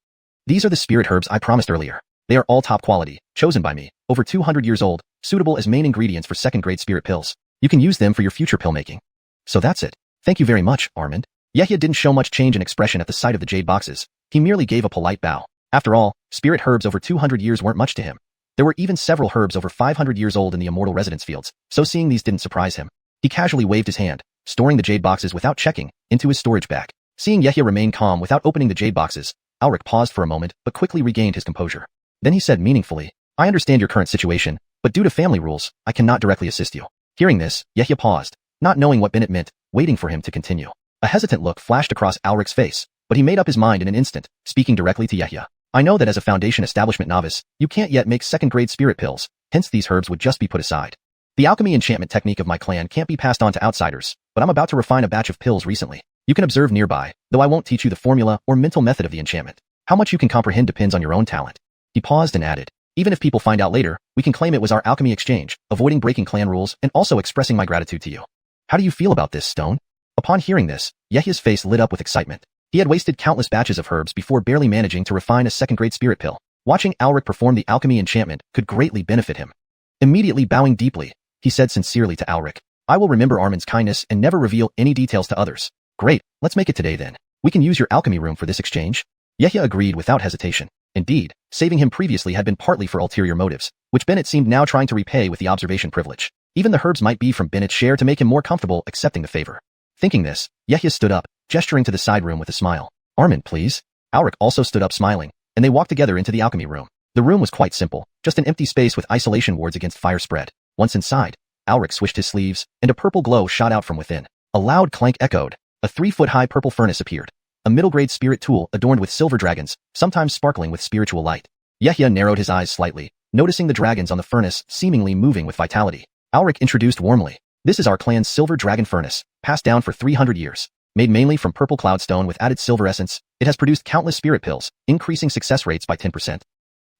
These are the spirit herbs I promised earlier. They are all top quality, chosen by me, over 200 years old, suitable as main ingredients for second-grade spirit pills. You can use them for your future pill making. So that's it. Thank you very much, Armand. Yehia didn't show much change in expression at the sight of the jade boxes. He merely gave a polite bow. After all, spirit herbs over 200 years weren't much to him. There were even several herbs over 500 years old in the immortal residence fields, so seeing these didn't surprise him. He casually waved his hand, storing the jade boxes without checking, into his storage bag. Seeing Yehia remain calm without opening the jade boxes, Alric paused for a moment but quickly regained his composure. Then he said meaningfully, I understand your current situation, but due to family rules, I cannot directly assist you. Hearing this, Yehia paused, not knowing what Bennett meant, waiting for him to continue. A hesitant look flashed across Alric's face, but he made up his mind in an instant, speaking directly to Yehia. I know that as a Foundation Establishment novice, you can't yet make second-grade spirit pills, hence these herbs would just be put aside. The alchemy enchantment technique of my clan can't be passed on to outsiders, but I'm about to refine a batch of pills recently. You can observe nearby, though I won't teach you the formula or mental method of the enchantment. How much you can comprehend depends on your own talent. He paused and added, even if people find out later, we can claim it was our alchemy exchange, avoiding breaking clan rules and also expressing my gratitude to you. How do you feel about this, Stone? Upon hearing this, Yehia's face lit up with excitement. He had wasted countless batches of herbs before barely managing to refine a second-grade spirit pill. Watching Alric perform the alchemy enchantment could greatly benefit him. Immediately bowing deeply, he said sincerely to Alric, I will remember Armand's kindness and never reveal any details to others. Great, let's make it today then. We can use your alchemy room for this exchange. Yehia agreed without hesitation. Indeed, saving him previously had been partly for ulterior motives, which Bennett seemed now trying to repay with the observation privilege. Even the herbs might be from Bennett's share to make him more comfortable accepting the favor. Thinking this, Yehia stood up, gesturing to the side room with a smile. Armand, please. Alric also stood up smiling, and they walked together into the alchemy room. The room was quite simple, just an empty space with isolation wards against fire spread. Once inside, Alric swished his sleeves, and a purple glow shot out from within. A loud clank echoed. A 3-foot-high purple furnace appeared. A middle-grade spirit tool adorned with silver dragons, sometimes sparkling with spiritual light. Yehia narrowed his eyes slightly, noticing the dragons on the furnace seemingly moving with vitality. Alric introduced warmly. This is our clan's silver dragon furnace, passed down for 300 years. Made mainly from purple cloudstone with added silver essence, it has produced countless spirit pills, increasing success rates by 10%.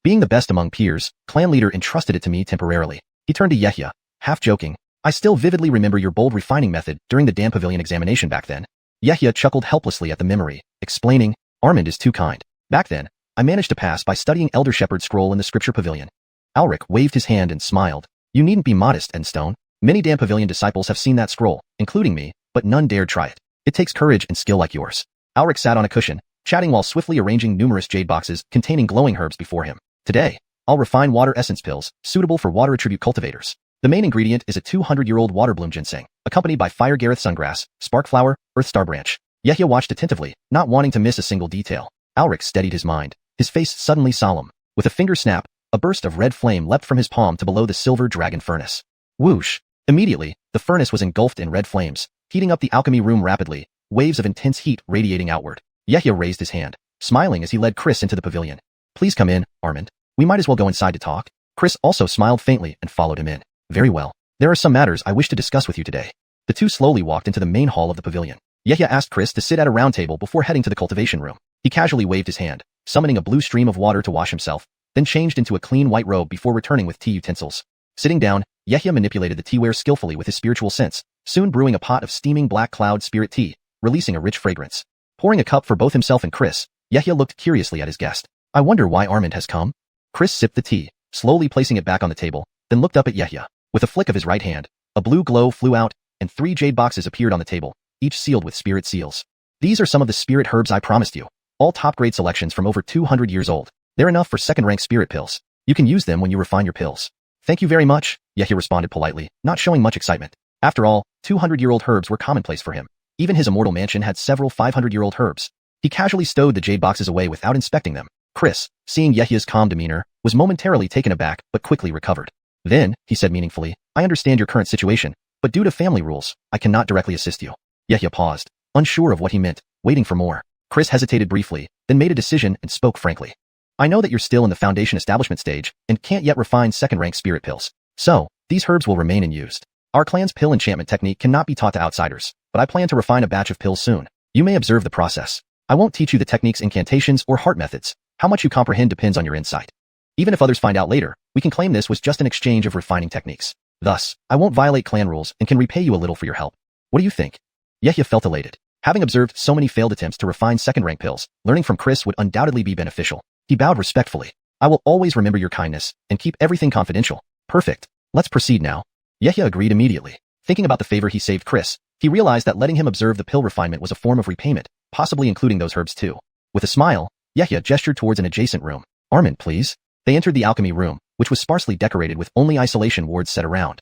Being the best among peers, clan leader entrusted it to me temporarily. He turned to Yehia, half joking. I still vividly remember your bold refining method during the Dam Pavilion examination back then. Yehia chuckled helplessly at the memory, explaining, Armand is too kind. Back then, I managed to pass by studying Elder Shepherd's scroll in the Scripture Pavilion. Alric waved his hand and smiled. You needn't be modest, Endstone. Many Dam Pavilion disciples have seen that scroll, including me, but none dared try it. It takes courage and skill like yours. Alric sat on a cushion, chatting while swiftly arranging numerous jade boxes containing glowing herbs before him. Today, I'll refine water essence pills, suitable for water attribute cultivators. The main ingredient is a 200-year-old water bloom ginseng, accompanied by Fire Gareth sungrass, spark flower, earth star branch. Yehia watched attentively, not wanting to miss a single detail. Alric steadied his mind, his face suddenly solemn. With a finger snap, a burst of red flame leapt from his palm to below the silver dragon furnace. Whoosh! Immediately, the furnace was engulfed in red flames, heating up the alchemy room rapidly, waves of intense heat radiating outward. Yehia raised his hand, smiling as he led Chris into the pavilion. Please come in, Armand. We might as well go inside to talk. Chris also smiled faintly and followed him in. Very well. There are some matters I wish to discuss with you today. The two slowly walked into the main hall of the pavilion. Yehia asked Chris to sit at a round table before heading to the cultivation room. He casually waved his hand, summoning a blue stream of water to wash himself, then changed into a clean white robe before returning with tea utensils. Sitting down, Yehia manipulated the teaware skillfully with his spiritual sense, soon brewing a pot of steaming black cloud spirit tea, releasing a rich fragrance. Pouring a cup for both himself and Chris, Yehia looked curiously at his guest. I wonder why Armand has come? Chris sipped the tea, slowly placing it back on the table, then looked up at Yehia. With a flick of his right hand, a blue glow flew out, and 3 jade boxes appeared on the table, each sealed with spirit seals. These are some of the spirit herbs I promised you, all top-grade selections from over 200 years old. They're enough for second-rank spirit pills. You can use them when you refine your pills. Thank you very much, Yehia responded politely, not showing much excitement. After all, 200-year-old herbs were commonplace for him. Even his immortal mansion had several 500-year-old herbs. He casually stowed the jade boxes away without inspecting them. Chris, seeing Yehia's calm demeanor, was momentarily taken aback but quickly recovered. Then, he said meaningfully, I understand your current situation, but due to family rules, I cannot directly assist you. Yehia paused, unsure of what he meant, waiting for more. Chris hesitated briefly, then made a decision and spoke frankly. I know that you're still in the foundation establishment stage and can't yet refine second-rank spirit pills. So, these herbs will remain unused. Our clan's pill enchantment technique cannot be taught to outsiders, but I plan to refine a batch of pills soon. You may observe the process. I won't teach you the technique's incantations or heart methods. How much you comprehend depends on your insight. Even if others find out later, we can claim this was just an exchange of refining techniques. Thus, I won't violate clan rules and can repay you a little for your help. What do you think? Yehia felt elated. Having observed so many failed attempts to refine second-rank pills, learning from Chris would undoubtedly be beneficial. He bowed respectfully. I will always remember your kindness and keep everything confidential. Perfect. Let's proceed now. Yehia agreed immediately. Thinking about the favor he saved Chris, he realized that letting him observe the pill refinement was a form of repayment, possibly including those herbs too. With a smile, Yehia gestured towards an adjacent room. Armand, please. They entered the alchemy room, which was sparsely decorated with only isolation wards set around.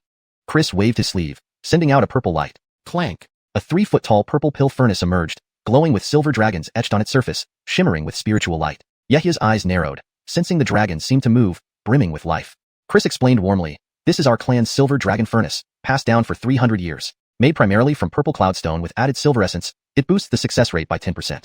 Chris waved his sleeve, sending out a purple light. Clank. A 3-foot-tall purple pill furnace emerged, glowing with silver dragons etched on its surface, shimmering with spiritual light. Yehia's eyes narrowed, sensing the dragons seemed to move, brimming with life. Chris explained warmly, this is our clan's silver dragon furnace, passed down for 300 years. Made primarily from purple cloudstone with added silver essence, it boosts the success rate by 10%.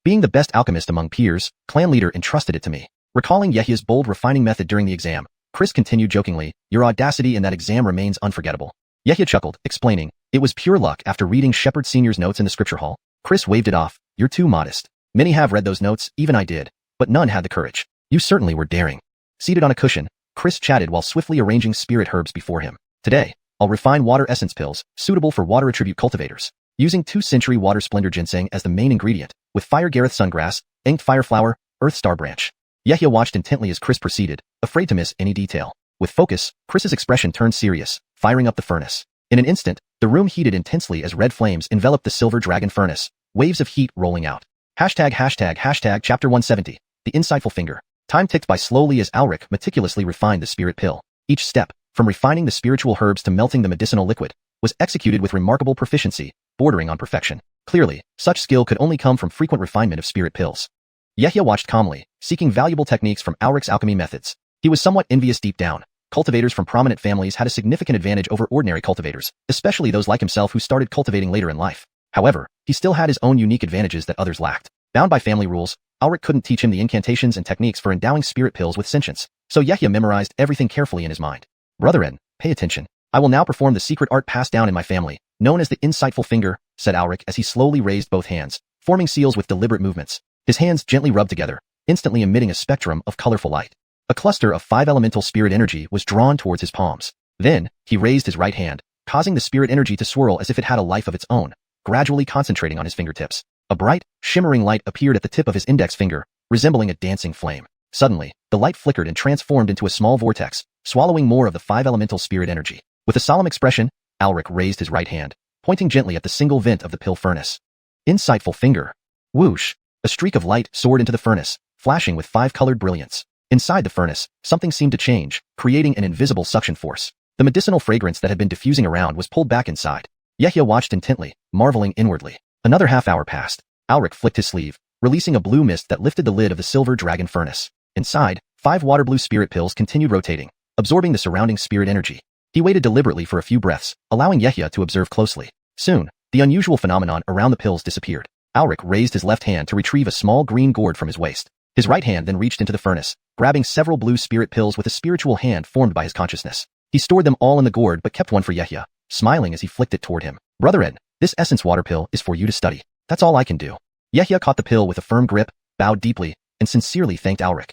Being the best alchemist among peers, clan leader entrusted it to me. Recalling Yehia's bold refining method during the exam, Chris continued jokingly, your audacity in that exam remains unforgettable. Yehia chuckled, explaining, it was pure luck after reading Shepherd Sr.'s notes in the scripture hall. Chris waved it off, you're too modest. Many have read those notes, even I did, but none had the courage. You certainly were daring. Seated on a cushion, Chris chatted while swiftly arranging spirit herbs before him. Today, I'll refine water essence pills, suitable for water attribute cultivators. Using 2nd-century water splendor ginseng as the main ingredient, with fire gareth sungrass, inked fireflower, earth star branch. Yehia watched intently as Chris proceeded, afraid to miss any detail. With focus, Chris's expression turned serious, firing up the furnace. In an instant, the room heated intensely as red flames enveloped the silver dragon furnace, waves of heat rolling out. Hashtag chapter 170, the insightful finger. Time ticked by slowly as Alric meticulously refined the spirit pill. Each step, from refining the spiritual herbs to melting the medicinal liquid, was executed with remarkable proficiency, bordering on perfection. Clearly, such skill could only come from frequent refinement of spirit pills. Yehia watched calmly, seeking valuable techniques from Alric's alchemy methods. He was somewhat envious deep down. Cultivators from prominent families had a significant advantage over ordinary cultivators, especially those like himself who started cultivating later in life. However, he still had his own unique advantages that others lacked. Bound by family rules, Alric couldn't teach him the incantations and techniques for endowing spirit pills with sentience, so Yehia memorized everything carefully in his mind. Brethren, pay attention. I will now perform the secret art passed down in my family, known as the insightful finger, said Alric as he slowly raised both hands, forming seals with deliberate movements. His hands gently rubbed together, instantly emitting a spectrum of colorful light. A cluster of 5 elemental spirit energy was drawn towards his palms. Then, he raised his right hand, causing the spirit energy to swirl as if it had a life of its own, gradually concentrating on his fingertips. A bright, shimmering light appeared at the tip of his index finger, resembling a dancing flame. Suddenly, the light flickered and transformed into a small vortex, swallowing more of the 5 elemental spirit energy. With a solemn expression, Alric raised his right hand, pointing gently at the single vent of the pill furnace. Insightful finger. Whoosh! A streak of light soared into the furnace, flashing with 5-colored brilliance. Inside the furnace, something seemed to change, creating an invisible suction force. The medicinal fragrance that had been diffusing around was pulled back inside. Yehia watched intently, marveling inwardly. Another half-hour passed. Alric flicked his sleeve, releasing a blue mist that lifted the lid of the silver dragon furnace. Inside, 5 water blue spirit pills continued rotating, absorbing the surrounding spirit energy. He waited deliberately for a few breaths, allowing Yehia to observe closely. Soon, the unusual phenomenon around the pills disappeared. Alric raised his left hand to retrieve a small green gourd from his waist. His right hand then reached into the furnace, grabbing several blue spirit pills with a spiritual hand formed by his consciousness. He stored them all in the gourd but kept one for Yehia, smiling as he flicked it toward him. Brethren, this essence water pill is for you to study. That's all I can do. Yehia caught the pill with a firm grip, bowed deeply, and sincerely thanked Alric.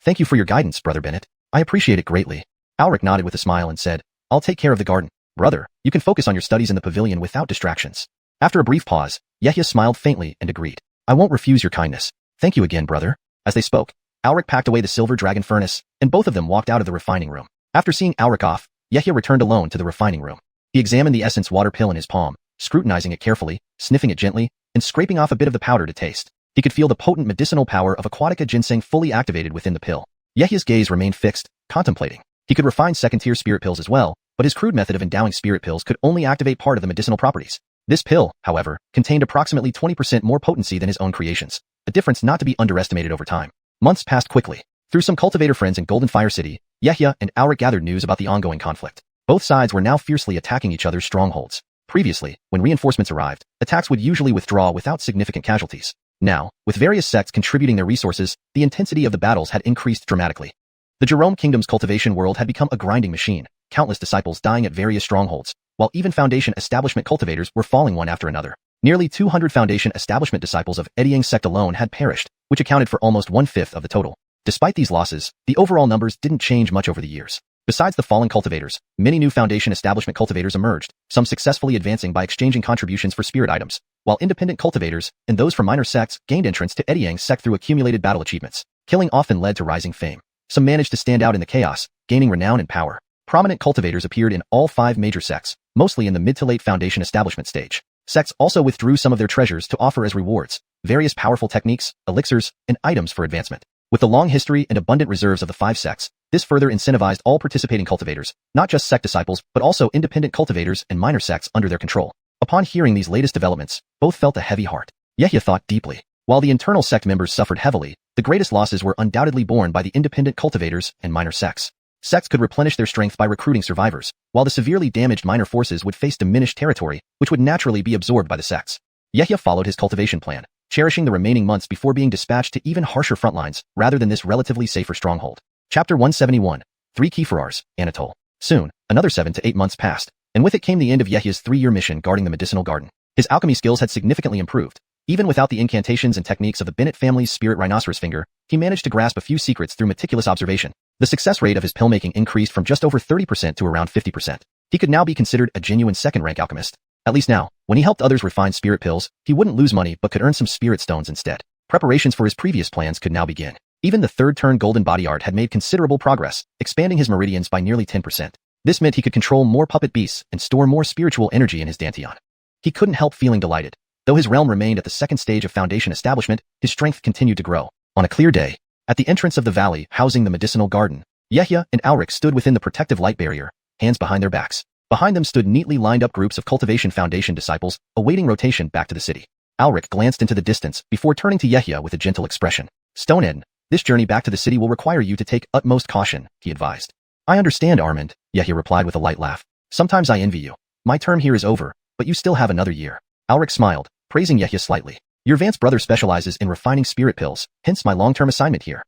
Thank you for your guidance, Brother Bennett. I appreciate it greatly. Alric nodded with a smile and said, I'll take care of the garden. Brother, you can focus on your studies in the pavilion without distractions. After a brief pause, Yehia smiled faintly and agreed. I won't refuse your kindness. Thank you again, brother. As they spoke, Alric packed away the silver dragon furnace, and both of them walked out of the refining room. After seeing Alric off, Yehia returned alone to the refining room. He examined the essence water pill in his palm, scrutinizing it carefully, sniffing it gently, and scraping off a bit of the powder to taste. He could feel the potent medicinal power of aquatica ginseng fully activated within the pill. Yehia's gaze remained fixed, contemplating. He could refine second-tier spirit pills as well, but his crude method of endowing spirit pills could only activate part of the medicinal properties. This pill, however, contained approximately 20% more potency than his own creations, a difference not to be underestimated over time. Months passed quickly. Through some cultivator friends in Golden Fire City, Yehia and Alric gathered news about the ongoing conflict. Both sides were now fiercely attacking each other's strongholds. Previously, when reinforcements arrived, attacks would usually withdraw without significant casualties. Now, with various sects contributing their resources, the intensity of the battles had increased dramatically. The Jerome Kingdom's cultivation world had become a grinding machine, countless disciples dying at various strongholds, while even Foundation establishment cultivators were falling one after another. Nearly 200 Foundation establishment disciples of Ediang's sect alone had perished, which accounted for almost one-fifth of the total. Despite these losses, the overall numbers didn't change much over the years. Besides the fallen cultivators, many new Foundation establishment cultivators emerged, some successfully advancing by exchanging contributions for spirit items, while independent cultivators and those from minor sects gained entrance to Ediang's sect through accumulated battle achievements. Killing often led to rising fame. Some managed to stand out in the chaos, gaining renown and power. Prominent cultivators appeared in all 5 major sects, mostly in the mid to late Foundation establishment stage. Sects also withdrew some of their treasures to offer as rewards, various powerful techniques, elixirs, and items for advancement. With the long history and abundant reserves of the 5 sects, this further incentivized all participating cultivators, not just sect disciples, but also independent cultivators and minor sects under their control. Upon hearing these latest developments, both felt a heavy heart. Yehia thought deeply. While the internal sect members suffered heavily, the greatest losses were undoubtedly borne by the independent cultivators and minor sects. Sects could replenish their strength by recruiting survivors, while the severely damaged minor forces would face diminished territory, which would naturally be absorbed by the sects. Yehia followed his cultivation plan, cherishing the remaining months before being dispatched to even harsher frontlines, rather than this relatively safer stronghold. Chapter 171. 3 Kefirars, Anatole. Soon, another 7 to 8 months passed, and with it came the end of Yehia's 3-year mission guarding the medicinal garden. His alchemy skills had significantly improved. Even without the incantations and techniques of the Bennett family's spirit rhinoceros finger, he managed to grasp a few secrets through meticulous observation. The success rate of his pill-making increased from just over 30% to around 50%. He could now be considered a genuine second-rank alchemist. At least now, when he helped others refine spirit pills, he wouldn't lose money but could earn some spirit stones instead. Preparations for his previous plans could now begin. Even the third-turn golden body art had made considerable progress, expanding his meridians by nearly 10%. This meant he could control more puppet beasts and store more spiritual energy in his dantian. He couldn't help feeling delighted. Though his realm remained at the second stage of Foundation establishment, his strength continued to grow. On a clear day, at the entrance of the valley housing the medicinal garden, Yehia and Alric stood within the protective light barrier, hands behind their backs. Behind them stood neatly lined up groups of Cultivation Foundation disciples, awaiting rotation back to the city. Alric glanced into the distance before turning to Yehia with a gentle expression. Stonehead, this journey back to the city will require you to take utmost caution, he advised. I understand, Armand, Yehia replied with a light laugh. Sometimes I envy you. My term here is over, but you still have another year. Alric smiled, praising Yehia slightly. Your Vance brother specializes in refining spirit pills, hence my long-term assignment here.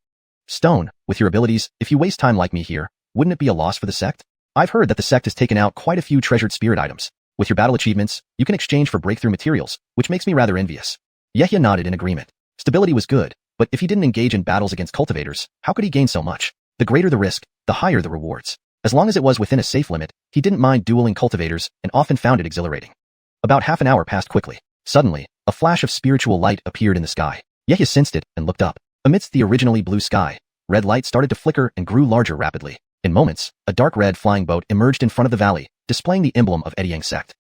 Stone, with your abilities, if you waste time like me here, wouldn't it be a loss for the sect? I've heard that the sect has taken out quite a few treasured spirit items. With your battle achievements, you can exchange for breakthrough materials, which makes me rather envious. Yehia nodded in agreement. Stability was good, but if he didn't engage in battles against cultivators, how could he gain so much? The greater the risk, the higher the rewards. As long as it was within a safe limit, he didn't mind dueling cultivators and often found it exhilarating. About half an hour passed quickly. Suddenly, a flash of spiritual light appeared in the sky. Yehia sensed it and looked up. Amidst the originally blue sky, red light started to flicker and grew larger rapidly. In moments, a dark red flying boat emerged in front of the valley, displaying the emblem of Ediang's sect.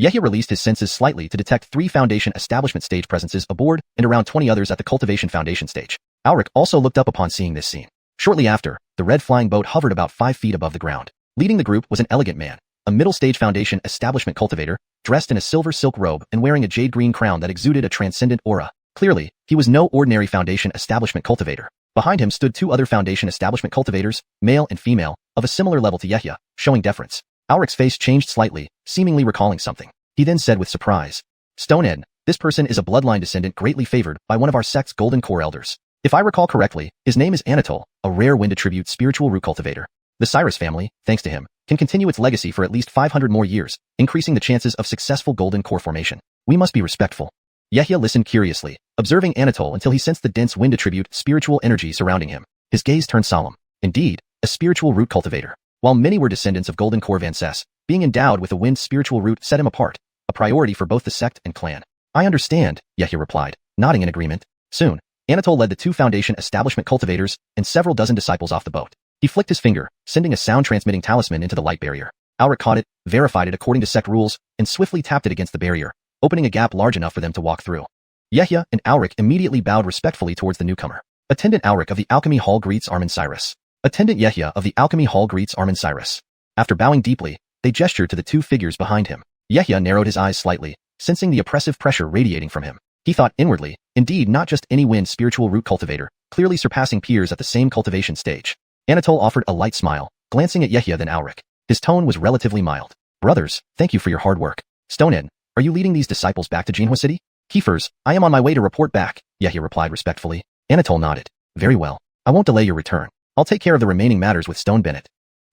Yehia released his senses slightly to detect 3 Foundation establishment stage presences aboard and around 20 others at the Cultivation Foundation stage. Alric also looked up upon seeing this scene. Shortly after, the red flying boat hovered about 5 feet above the ground. Leading the group was an elegant man, a middle-stage Foundation establishment cultivator, dressed in a silver silk robe and wearing a jade-green crown that exuded a transcendent aura. Clearly, he was no ordinary Foundation establishment cultivator. Behind him stood 2 other Foundation establishment cultivators, male and female, of a similar level to Yehia, showing deference. Alric's face changed slightly, seemingly recalling something. He then said with surprise, Stonehead, this person is a bloodline descendant greatly favored by one of our sect's golden core elders. If I recall correctly, his name is Anatole, a rare wind attribute spiritual root cultivator. The Cyrus family, thanks to him, can continue its legacy for at least 500 more years, increasing the chances of successful golden core formation. We must be respectful. Yehia listened curiously, observing Anatole until he sensed the dense wind attribute spiritual energy surrounding him. His gaze turned solemn. Indeed, a spiritual root cultivator. While many were descendants of golden core Vances, being endowed with a wind spiritual root set him apart, a priority for both the sect and clan. I understand, Yehia replied, nodding in agreement. Soon, Anatole led the 2 Foundation establishment cultivators and several dozen disciples off the boat. He flicked his finger, sending a sound-transmitting talisman into the light barrier. Alric caught it, verified it according to sect rules, and swiftly tapped it against the barrier, opening a gap large enough for them to walk through. Yehia and Alric immediately bowed respectfully towards the newcomer. Attendant Alric of the Alchemy Hall greets Armin Cyrus. Attendant Yehia of the Alchemy Hall greets Armin Cyrus. After bowing deeply, they gestured to the two figures behind him. Yehia narrowed his eyes slightly, sensing the oppressive pressure radiating from him. He thought inwardly, indeed not just any wind spiritual root cultivator, clearly surpassing peers at the same cultivation stage. Anatole offered a light smile, glancing at Yehia then Alric. His tone was relatively mild. Brothers, thank you for your hard work. Stonehead, are you leading these disciples back to Jinhua City? Keepers, I am on my way to report back, Yehia replied respectfully. Anatole nodded. Very well. I won't delay your return. I'll take care of the remaining matters with Stone Bennett.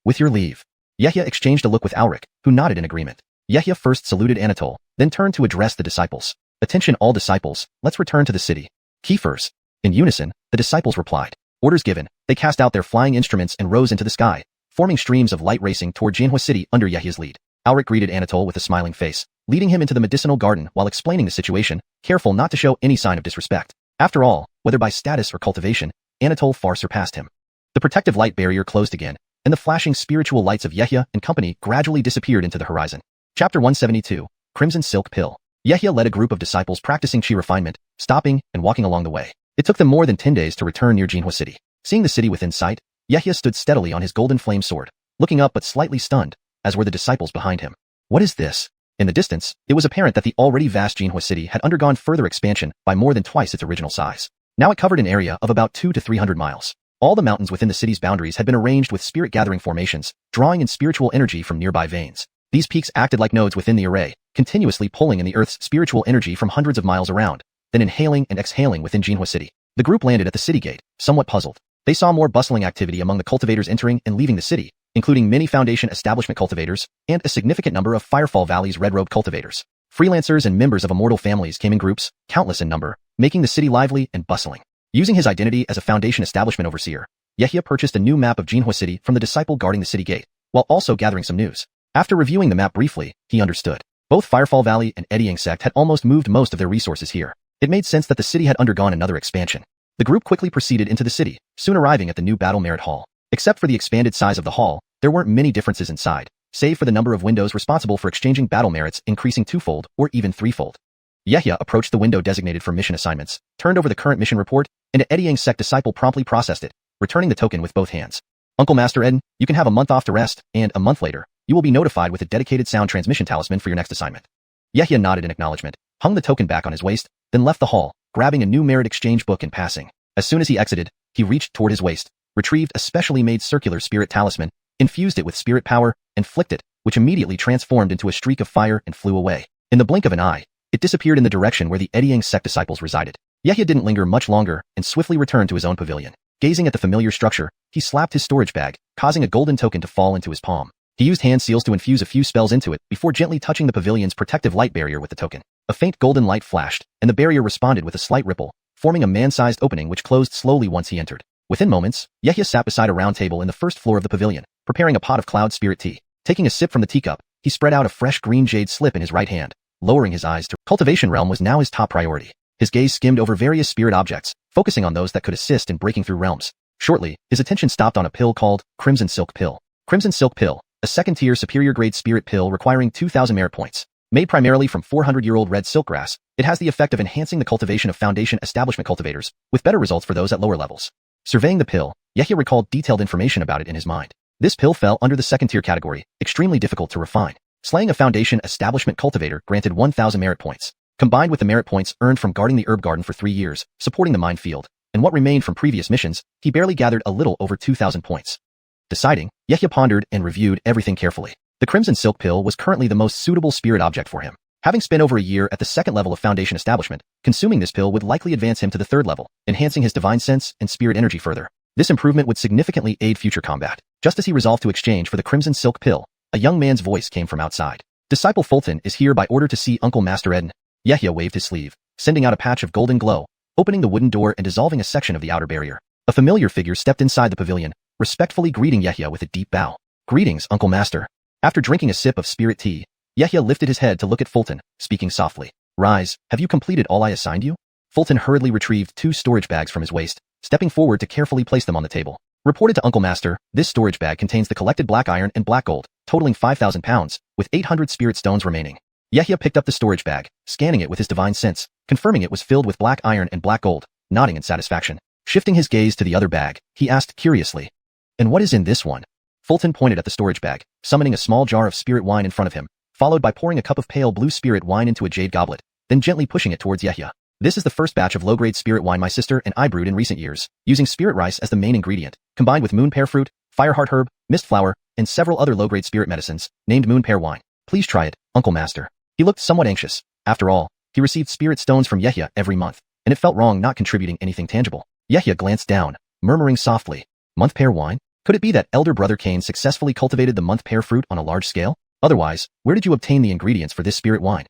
With your leave. Yehia exchanged a look with Alric, who nodded in agreement. Yehia first saluted Anatole, then turned to address the disciples. Attention all disciples, let's return to the city. Keepers. In unison, the disciples replied. Orders given, they cast out their flying instruments and rose into the sky, forming streams of light racing toward Jinhua City under Yehia's lead. Alric greeted Anatole with a smiling face, leading him into the medicinal garden while explaining the situation, careful not to show any sign of disrespect. After all, whether by status or cultivation, Anatole far surpassed him. The protective light barrier closed again, and the flashing spiritual lights of Yehia and company gradually disappeared into the horizon. Chapter 172, Crimson Silk Pill. Yehia led a group of disciples practicing chi refinement, stopping and walking along the way. It took them more than 10 days to return near Jinhua City. Seeing the city within sight, Yehia stood steadily on his golden flame sword, looking up but slightly stunned, as were the disciples behind him. What is this? In the distance, it was apparent that the already vast Jinhua City had undergone further expansion by more than twice its original size. Now it covered an area of about 200 to 300 miles. All the mountains within the city's boundaries had been arranged with spirit-gathering formations, drawing in spiritual energy from nearby veins. These peaks acted like nodes within the array, continuously pulling in the Earth's spiritual energy from hundreds of miles around, then inhaling and exhaling within Jinhua City. The group landed at the city gate, somewhat puzzled. They saw more bustling activity among the cultivators entering and leaving the city, including many Foundation establishment cultivators, and a significant number of Firefall Valley's red-robe cultivators. Freelancers and members of immortal families came in groups, countless in number, making the city lively and bustling. Using his identity as a Foundation establishment overseer, Yehia purchased a new map of Jinhua City from the disciple guarding the city gate, while also gathering some news. After reviewing the map briefly, he understood. Both Firefall Valley and Eddying Sect had almost moved most of their resources here. It made sense that the city had undergone another expansion. The group quickly proceeded into the city, soon arriving at the new Battle Merit Hall. Except for the expanded size of the hall, there weren't many differences inside, save for the number of windows responsible for exchanging battle merits increasing twofold or even threefold. Yehia approached the window designated for mission assignments, turned over the current mission report, and an Eddying Sect disciple promptly processed it, returning the token with both hands. Uncle Master Eden, you can have a month off to rest, and a month later, you will be notified with a dedicated sound transmission talisman for your next assignment. Yehia nodded in acknowledgement, hung the token back on his waist, then left the hall, grabbing a new merit exchange book and passing. As soon as he exited, he reached toward his waist, retrieved a specially made circular spirit talisman, infused it with spirit power, and flicked it, which immediately transformed into a streak of fire and flew away. In the blink of an eye, it disappeared in the direction where the Eddying Sect disciples resided. Yehia didn't linger much longer and swiftly returned to his own pavilion. Gazing at the familiar structure, he slapped his storage bag, causing a golden token to fall into his palm. He used hand seals to infuse a few spells into it before gently touching the pavilion's protective light barrier with the token. A faint golden light flashed, and the barrier responded with a slight ripple, forming a man-sized opening which closed slowly once he entered. Within moments, Yehia sat beside a round table in the first floor of the pavilion, preparing a pot of cloud spirit tea. Taking a sip from the teacup, he spread out a fresh green jade slip in his right hand, lowering his eyes to cultivation realm was now his top priority. His gaze skimmed over various spirit objects, focusing on those that could assist in breaking through realms. Shortly, his attention stopped on a pill called Crimson Silk Pill. Crimson Silk Pill, a second-tier superior-grade spirit pill requiring 2,000 merit points. Made primarily from 400-year-old red silkgrass, it has the effect of enhancing the cultivation of Foundation establishment cultivators, with better results for those at lower levels. Surveying the pill, Yehia recalled detailed information about it in his mind. This pill fell under the second-tier category, extremely difficult to refine. Slaying a Foundation establishment cultivator granted 1,000 merit points. Combined with the merit points earned from guarding the herb garden for 3 years, supporting the mine field, and what remained from previous missions, he barely gathered a little over 2,000 points. Deciding, Yehia pondered and reviewed everything carefully. The Crimson Silk Pill was currently the most suitable spirit object for him. Having spent over a year at the second level of Foundation establishment, consuming this pill would likely advance him to the third level, enhancing his divine sense and spirit energy further. This improvement would significantly aid future combat. Just as he resolved to exchange for the Crimson Silk Pill, a young man's voice came from outside. Disciple Fulton is here by order to see Uncle Master Eden. Yehia waved his sleeve, sending out a patch of golden glow, opening the wooden door and dissolving a section of the outer barrier. A familiar figure stepped inside the pavilion, respectfully greeting Yehia with a deep bow. Greetings, Uncle Master. After drinking a sip of spirit tea, Yehia lifted his head to look at Fulton, speaking softly. Rise, have you completed all I assigned you? Fulton hurriedly retrieved 2 storage bags from his waist, stepping forward to carefully place them on the table. Reported to Uncle Master, this storage bag contains the collected black iron and black gold, totaling 5,000 pounds, with 800 spirit stones remaining. Yehia picked up the storage bag, scanning it with his divine sense, confirming it was filled with black iron and black gold, nodding in satisfaction. Shifting his gaze to the other bag, he asked curiously, And what is in this one? Fulton pointed at the storage bag, summoning a small jar of spirit wine in front of him, followed by pouring a cup of pale blue spirit wine into a jade goblet, then gently pushing it towards Yehia. This is the first batch of low-grade spirit wine my sister and I brewed in recent years, using spirit rice as the main ingredient, combined with moon pear fruit, fireheart herb, mist flower, and several other low-grade spirit medicines, named moon pear wine. Please try it, Uncle Master. He looked somewhat anxious. After all, he received spirit stones from Yehia every month, and it felt wrong not contributing anything tangible. Yehia glanced down, murmuring softly, month pear wine? Could it be that elder brother Cain successfully cultivated the month pear fruit on a large scale? Otherwise, where did you obtain the ingredients for this spirit wine?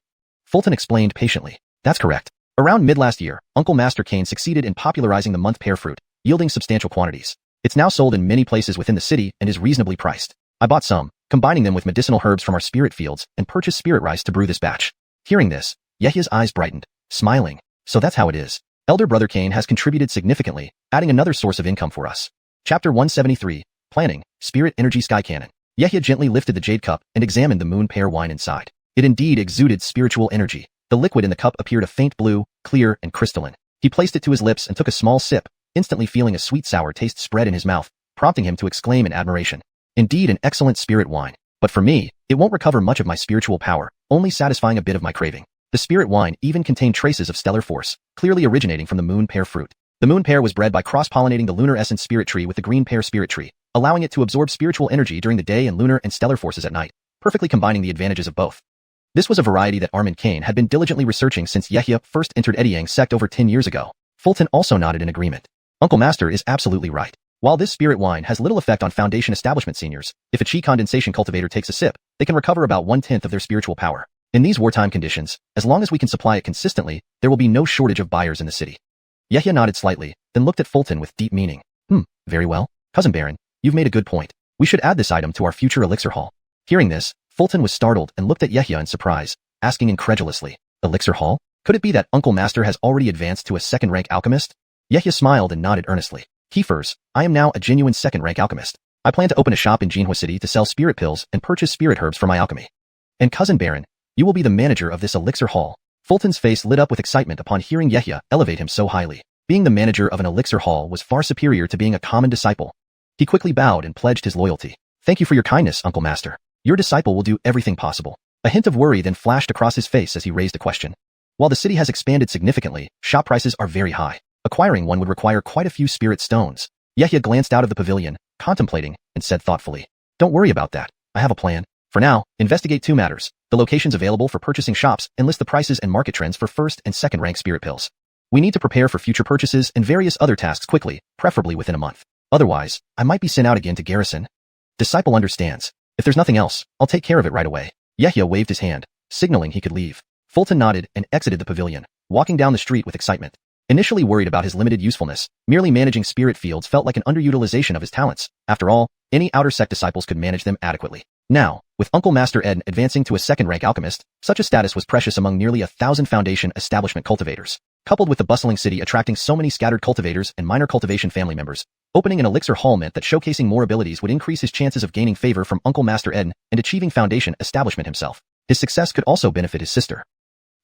Fulton explained patiently. That's correct. Around mid-last year, Uncle Master Cain succeeded in popularizing the month pear fruit, yielding substantial quantities. It's now sold in many places within the city and is reasonably priced. I bought some, combining them with medicinal herbs from our spirit fields, and purchased spirit rice to brew this batch. Hearing this, Yehia's eyes brightened, smiling. So that's how it is. Elder brother Cain has contributed significantly, adding another source of income for us. Chapter 173, Planning, Spirit Energy Sky Cannon. Yehia gently lifted the jade cup and examined the moon pear wine inside. It indeed exuded spiritual energy. The liquid in the cup appeared a faint blue, clear, and crystalline. He placed it to his lips and took a small sip, instantly feeling a sweet-sour taste spread in his mouth, prompting him to exclaim in admiration. Indeed an excellent spirit wine. But for me, it won't recover much of my spiritual power, only satisfying a bit of my craving. The spirit wine even contained traces of stellar force, clearly originating from the moon pear fruit. The moon pear was bred by cross-pollinating the lunar essence spirit tree with the green pear spirit tree, allowing it to absorb spiritual energy during the day and lunar and stellar forces at night, perfectly combining the advantages of both. This was a variety that Armand Cain had been diligently researching since Yehia first entered Ediang sect over 10 years ago. Fulton also nodded in agreement. Uncle Master is absolutely right. While this spirit wine has little effect on Foundation establishment seniors, if a chi condensation cultivator takes a sip, they can recover about 1/10 of their spiritual power. In these wartime conditions, as long as we can supply it consistently, there will be no shortage of buyers in the city. Yehia nodded slightly, then looked at Fulton with deep meaning. Very well. Cousin Baron, you've made a good point. We should add this item to our future elixir haul. Hearing this, Fulton was startled and looked at Yehia in surprise, asking incredulously, elixir haul? Could it be that Uncle Master has already advanced to a second-rank alchemist? Yehia smiled and nodded earnestly. Keepers, I am now a genuine second-rank alchemist. I plan to open a shop in Jinhua City to sell spirit pills and purchase spirit herbs for my alchemy. And Cousin Baron, you will be the manager of this elixir hall. Fulton's face lit up with excitement upon hearing Yehia elevate him so highly. Being the manager of an elixir hall was far superior to being a common disciple. He quickly bowed and pledged his loyalty. Thank you for your kindness, Uncle Master. Your disciple will do everything possible. A hint of worry then flashed across his face as he raised a question. While the city has expanded significantly, shop prices are very high. Acquiring one would require quite a few spirit stones. Yehia glanced out of the pavilion, contemplating, and said thoughtfully, Don't worry about that. I have a plan. For now, investigate two matters: the locations available for purchasing shops and list the prices and market trends for first and second rank spirit pills. We need to prepare for future purchases and various other tasks quickly, preferably within a month. Otherwise, I might be sent out again to garrison. Disciple understands. If there's nothing else, I'll take care of it right away. Yehia waved his hand, signaling he could leave. Fulton nodded and exited the pavilion, walking down the street with excitement. Initially worried about his limited usefulness, merely managing spirit fields felt like an underutilization of his talents. After all, any outer sect disciples could manage them adequately. Now, with Uncle Master Ed advancing to a second-rank alchemist, such a status was precious among nearly 1,000 Foundation establishment cultivators. Coupled with the bustling city attracting so many scattered cultivators and minor cultivation family members, opening an elixir hall meant that showcasing more abilities would increase his chances of gaining favor from Uncle Master Ed and achieving Foundation establishment himself. His success could also benefit his sister.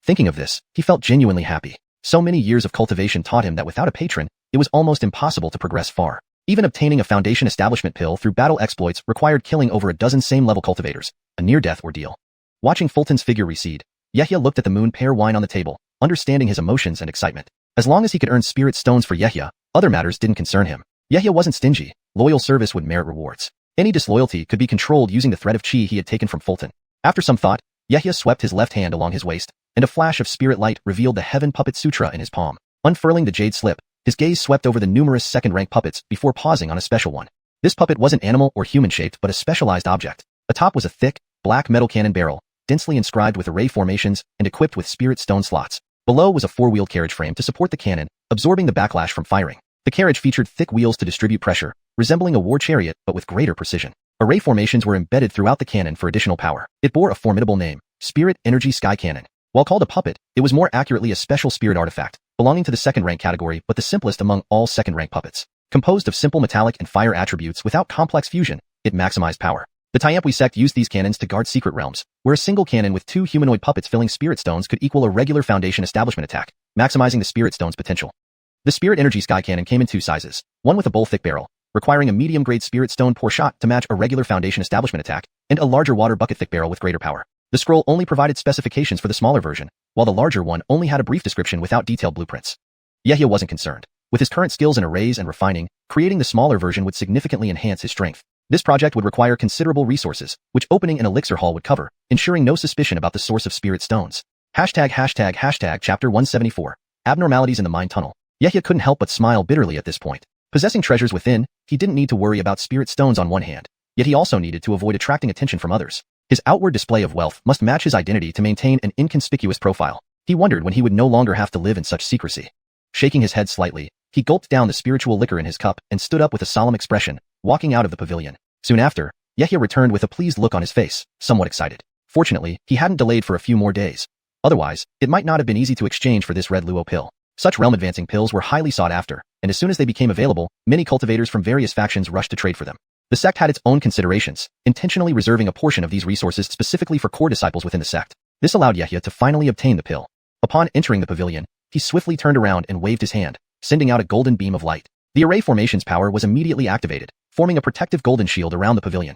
Thinking of this, he felt genuinely happy. So many years of cultivation taught him that without a patron, it was almost impossible to progress far. Even obtaining a Foundation establishment pill through battle exploits required killing over a dozen same-level cultivators, a near-death ordeal. Watching Fulton's figure recede, Yehia looked at the moon pear wine on the table, understanding his emotions and excitement. As long as he could earn spirit stones for Yehia, other matters didn't concern him. Yehia wasn't stingy. Loyal service would merit rewards. Any disloyalty could be controlled using the thread of chi he had taken from Fulton. After some thought, Yehia swept his left hand along his waist, and a flash of spirit light revealed the Heaven Puppet Sutra in his palm. Unfurling the jade slip, his gaze swept over the numerous second-rank puppets before pausing on a special one. This puppet wasn't animal or human-shaped but a specialized object. Atop was a thick, black metal cannon barrel, densely inscribed with array formations and equipped with spirit stone slots. Below was a four-wheeled carriage frame to support the cannon, absorbing the backlash from firing. The carriage featured thick wheels to distribute pressure, resembling a war chariot but with greater precision. Array formations were embedded throughout the cannon for additional power. It bore a formidable name, Spirit Energy Sky Cannon. While called a puppet, it was more accurately a special spirit artifact, belonging to the second-rank category but the simplest among all second-rank puppets. Composed of simple metallic and fire attributes without complex fusion, it maximized power. The Taiempui sect used these cannons to guard secret realms, where a single cannon with two humanoid puppets filling spirit stones could equal a regular Foundation establishment attack, maximizing the spirit stone's potential. The Spirit Energy Sky Cannon came in two sizes, one with a bowl-thick barrel, requiring a medium-grade spirit stone pour shot to match a regular Foundation establishment attack, and a larger water bucket-thick barrel with greater power. The scroll only provided specifications for the smaller version, while the larger one only had a brief description without detailed blueprints. Yehia wasn't concerned. With his current skills in arrays and refining, creating the smaller version would significantly enhance his strength. This project would require considerable resources, which opening an elixir hall would cover, ensuring no suspicion about the source of spirit stones. Chapter 174. Abnormalities in the mine tunnel. Yehia couldn't help but smile bitterly at this point. Possessing treasures within, he didn't need to worry about spirit stones on one hand, yet he also needed to avoid attracting attention from others. His outward display of wealth must match his identity to maintain an inconspicuous profile. He wondered when he would no longer have to live in such secrecy. Shaking his head slightly, he gulped down the spiritual liquor in his cup and stood up with a solemn expression, walking out of the pavilion. Soon after, Yehia returned with a pleased look on his face, somewhat excited. Fortunately, he hadn't delayed for a few more days. Otherwise, it might not have been easy to exchange for this red luo pill. Such realm-advancing pills were highly sought after, and as soon as they became available, many cultivators from various factions rushed to trade for them. The sect had its own considerations, intentionally reserving a portion of these resources specifically for core disciples within the sect. This allowed Yehia to finally obtain the pill. Upon entering the pavilion, he swiftly turned around and waved his hand, sending out a golden beam of light. The array formation's power was immediately activated, forming a protective golden shield around the pavilion.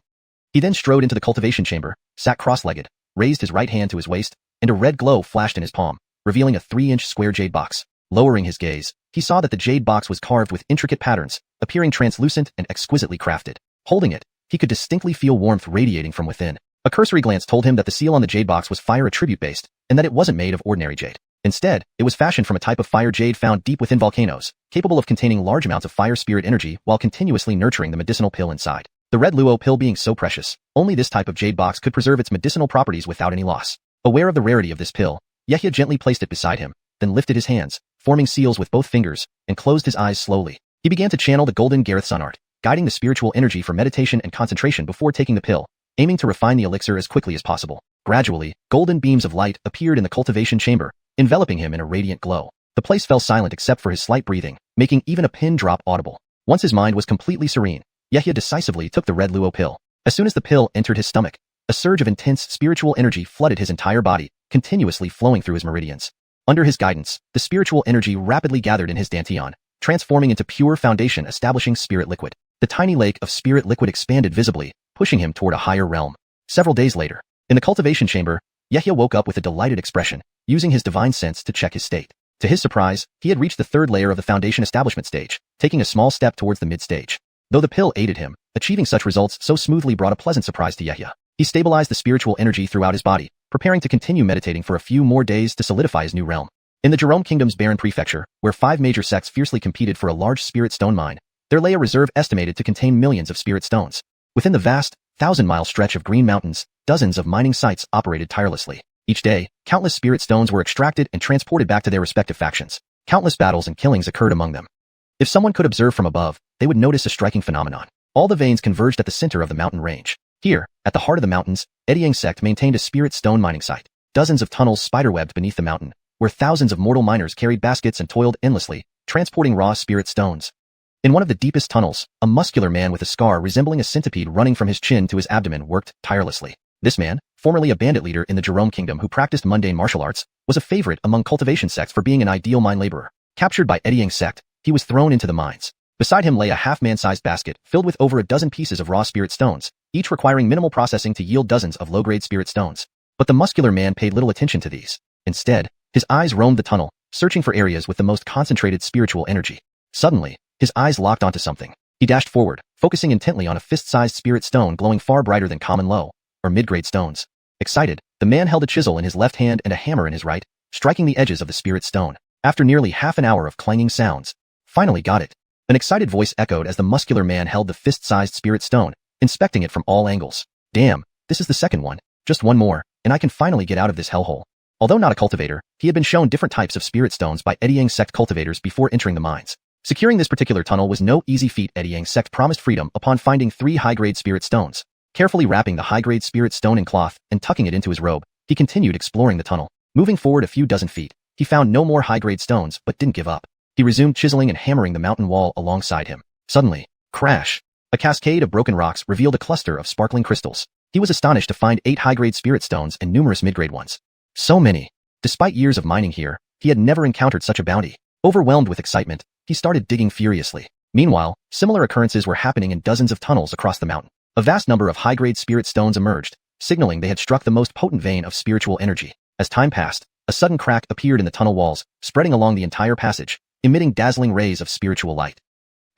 He then strode into the cultivation chamber, sat cross-legged, raised his right hand to his waist, and a red glow flashed in his palm, revealing a 3-inch square jade box. Lowering his gaze, he saw that the jade box was carved with intricate patterns, appearing translucent and exquisitely crafted. Holding it, he could distinctly feel warmth radiating from within. A cursory glance told him that the seal on the jade box was fire attribute-based, and that it wasn't made of ordinary jade. Instead, it was fashioned from a type of fire jade found deep within volcanoes, capable of containing large amounts of fire spirit energy while continuously nurturing the medicinal pill inside. The red luo pill being so precious, only this type of jade box could preserve its medicinal properties without any loss. Aware of the rarity of this pill, Yehia gently placed it beside him, then lifted his hands, forming seals with both fingers, and closed his eyes slowly. He began to channel the golden Gareth Sun art, guiding the spiritual energy for meditation and concentration before taking the pill, aiming to refine the elixir as quickly as possible. Gradually, golden beams of light appeared in the cultivation chamber, enveloping him in a radiant glow. The place fell silent except for his slight breathing, making even a pin drop audible. Once his mind was completely serene, Yehia decisively took the red luo pill. As soon as the pill entered his stomach, a surge of intense spiritual energy flooded his entire body, continuously flowing through his meridians. Under his guidance, the spiritual energy rapidly gathered in his dantian, transforming into pure foundation establishing spirit liquid. The tiny lake of spirit liquid expanded visibly, pushing him toward a higher realm. Several days later, in the cultivation chamber, Yehia woke up with a delighted expression, using his divine sense to check his state. To his surprise, he had reached the third layer of the foundation establishment stage, taking a small step towards the mid-stage. Though the pill aided him, achieving such results so smoothly brought a pleasant surprise to Yehia. He stabilized the spiritual energy throughout his body, preparing to continue meditating for a few more days to solidify his new realm. In the Jerome Kingdom's barren prefecture, where 5 major sects fiercely competed for a large spirit stone mine, there lay a reserve estimated to contain millions of spirit stones. Within the vast, 1,000-mile stretch of green mountains, dozens of mining sites operated tirelessly. Each day, countless spirit stones were extracted and transported back to their respective factions. Countless battles and killings occurred among them. If someone could observe from above, they would notice a striking phenomenon. All the veins converged at the center of the mountain range. Here, at the heart of the mountains, Ediang sect maintained a spirit stone mining site. Dozens of tunnels spiderwebbed beneath the mountain, where thousands of mortal miners carried baskets and toiled endlessly, transporting raw spirit stones. In one of the deepest tunnels, a muscular man with a scar resembling a centipede running from his chin to his abdomen worked tirelessly. This man, formerly a bandit leader in the Jerome Kingdom who practiced mundane martial arts, was a favorite among cultivation sects for being an ideal mine laborer. Captured by Ediang sect, he was thrown into the mines. Beside him lay a half-man-sized basket filled with over a dozen pieces of raw spirit stones, each requiring minimal processing to yield dozens of low-grade spirit stones. But the muscular man paid little attention to these. Instead, his eyes roamed the tunnel, searching for areas with the most concentrated spiritual energy. Suddenly, his eyes locked onto something. He dashed forward, focusing intently on a fist-sized spirit stone glowing far brighter than common low, or mid-grade stones. Excited, the man held a chisel in his left hand and a hammer in his right, striking the edges of the spirit stone. After nearly half an hour of clanging sounds, finally got it. An excited voice echoed as the muscular man held the fist-sized spirit stone, inspecting it from all angles. Damn, this is the second one. Just one more, and I can finally get out of this hellhole. Although not a cultivator, he had been shown different types of spirit stones by Ediang sect cultivators before entering the mines. Securing this particular tunnel was no easy feat. Ediang sect promised freedom upon finding 3 high-grade spirit stones. Carefully wrapping the high-grade spirit stone in cloth and tucking it into his robe, he continued exploring the tunnel. Moving forward a few dozen feet, he found no more high-grade stones but didn't give up. He resumed chiseling and hammering the mountain wall alongside him. Suddenly, crash! A cascade of broken rocks revealed a cluster of sparkling crystals. He was astonished to find 8 high-grade spirit stones and numerous mid-grade ones. So many! Despite years of mining here, he had never encountered such a bounty. Overwhelmed with excitement, he started digging furiously. Meanwhile, similar occurrences were happening in dozens of tunnels across the mountain. A vast number of high-grade spirit stones emerged, signaling they had struck the most potent vein of spiritual energy. As time passed, a sudden crack appeared in the tunnel walls, spreading along the entire passage, emitting dazzling rays of spiritual light.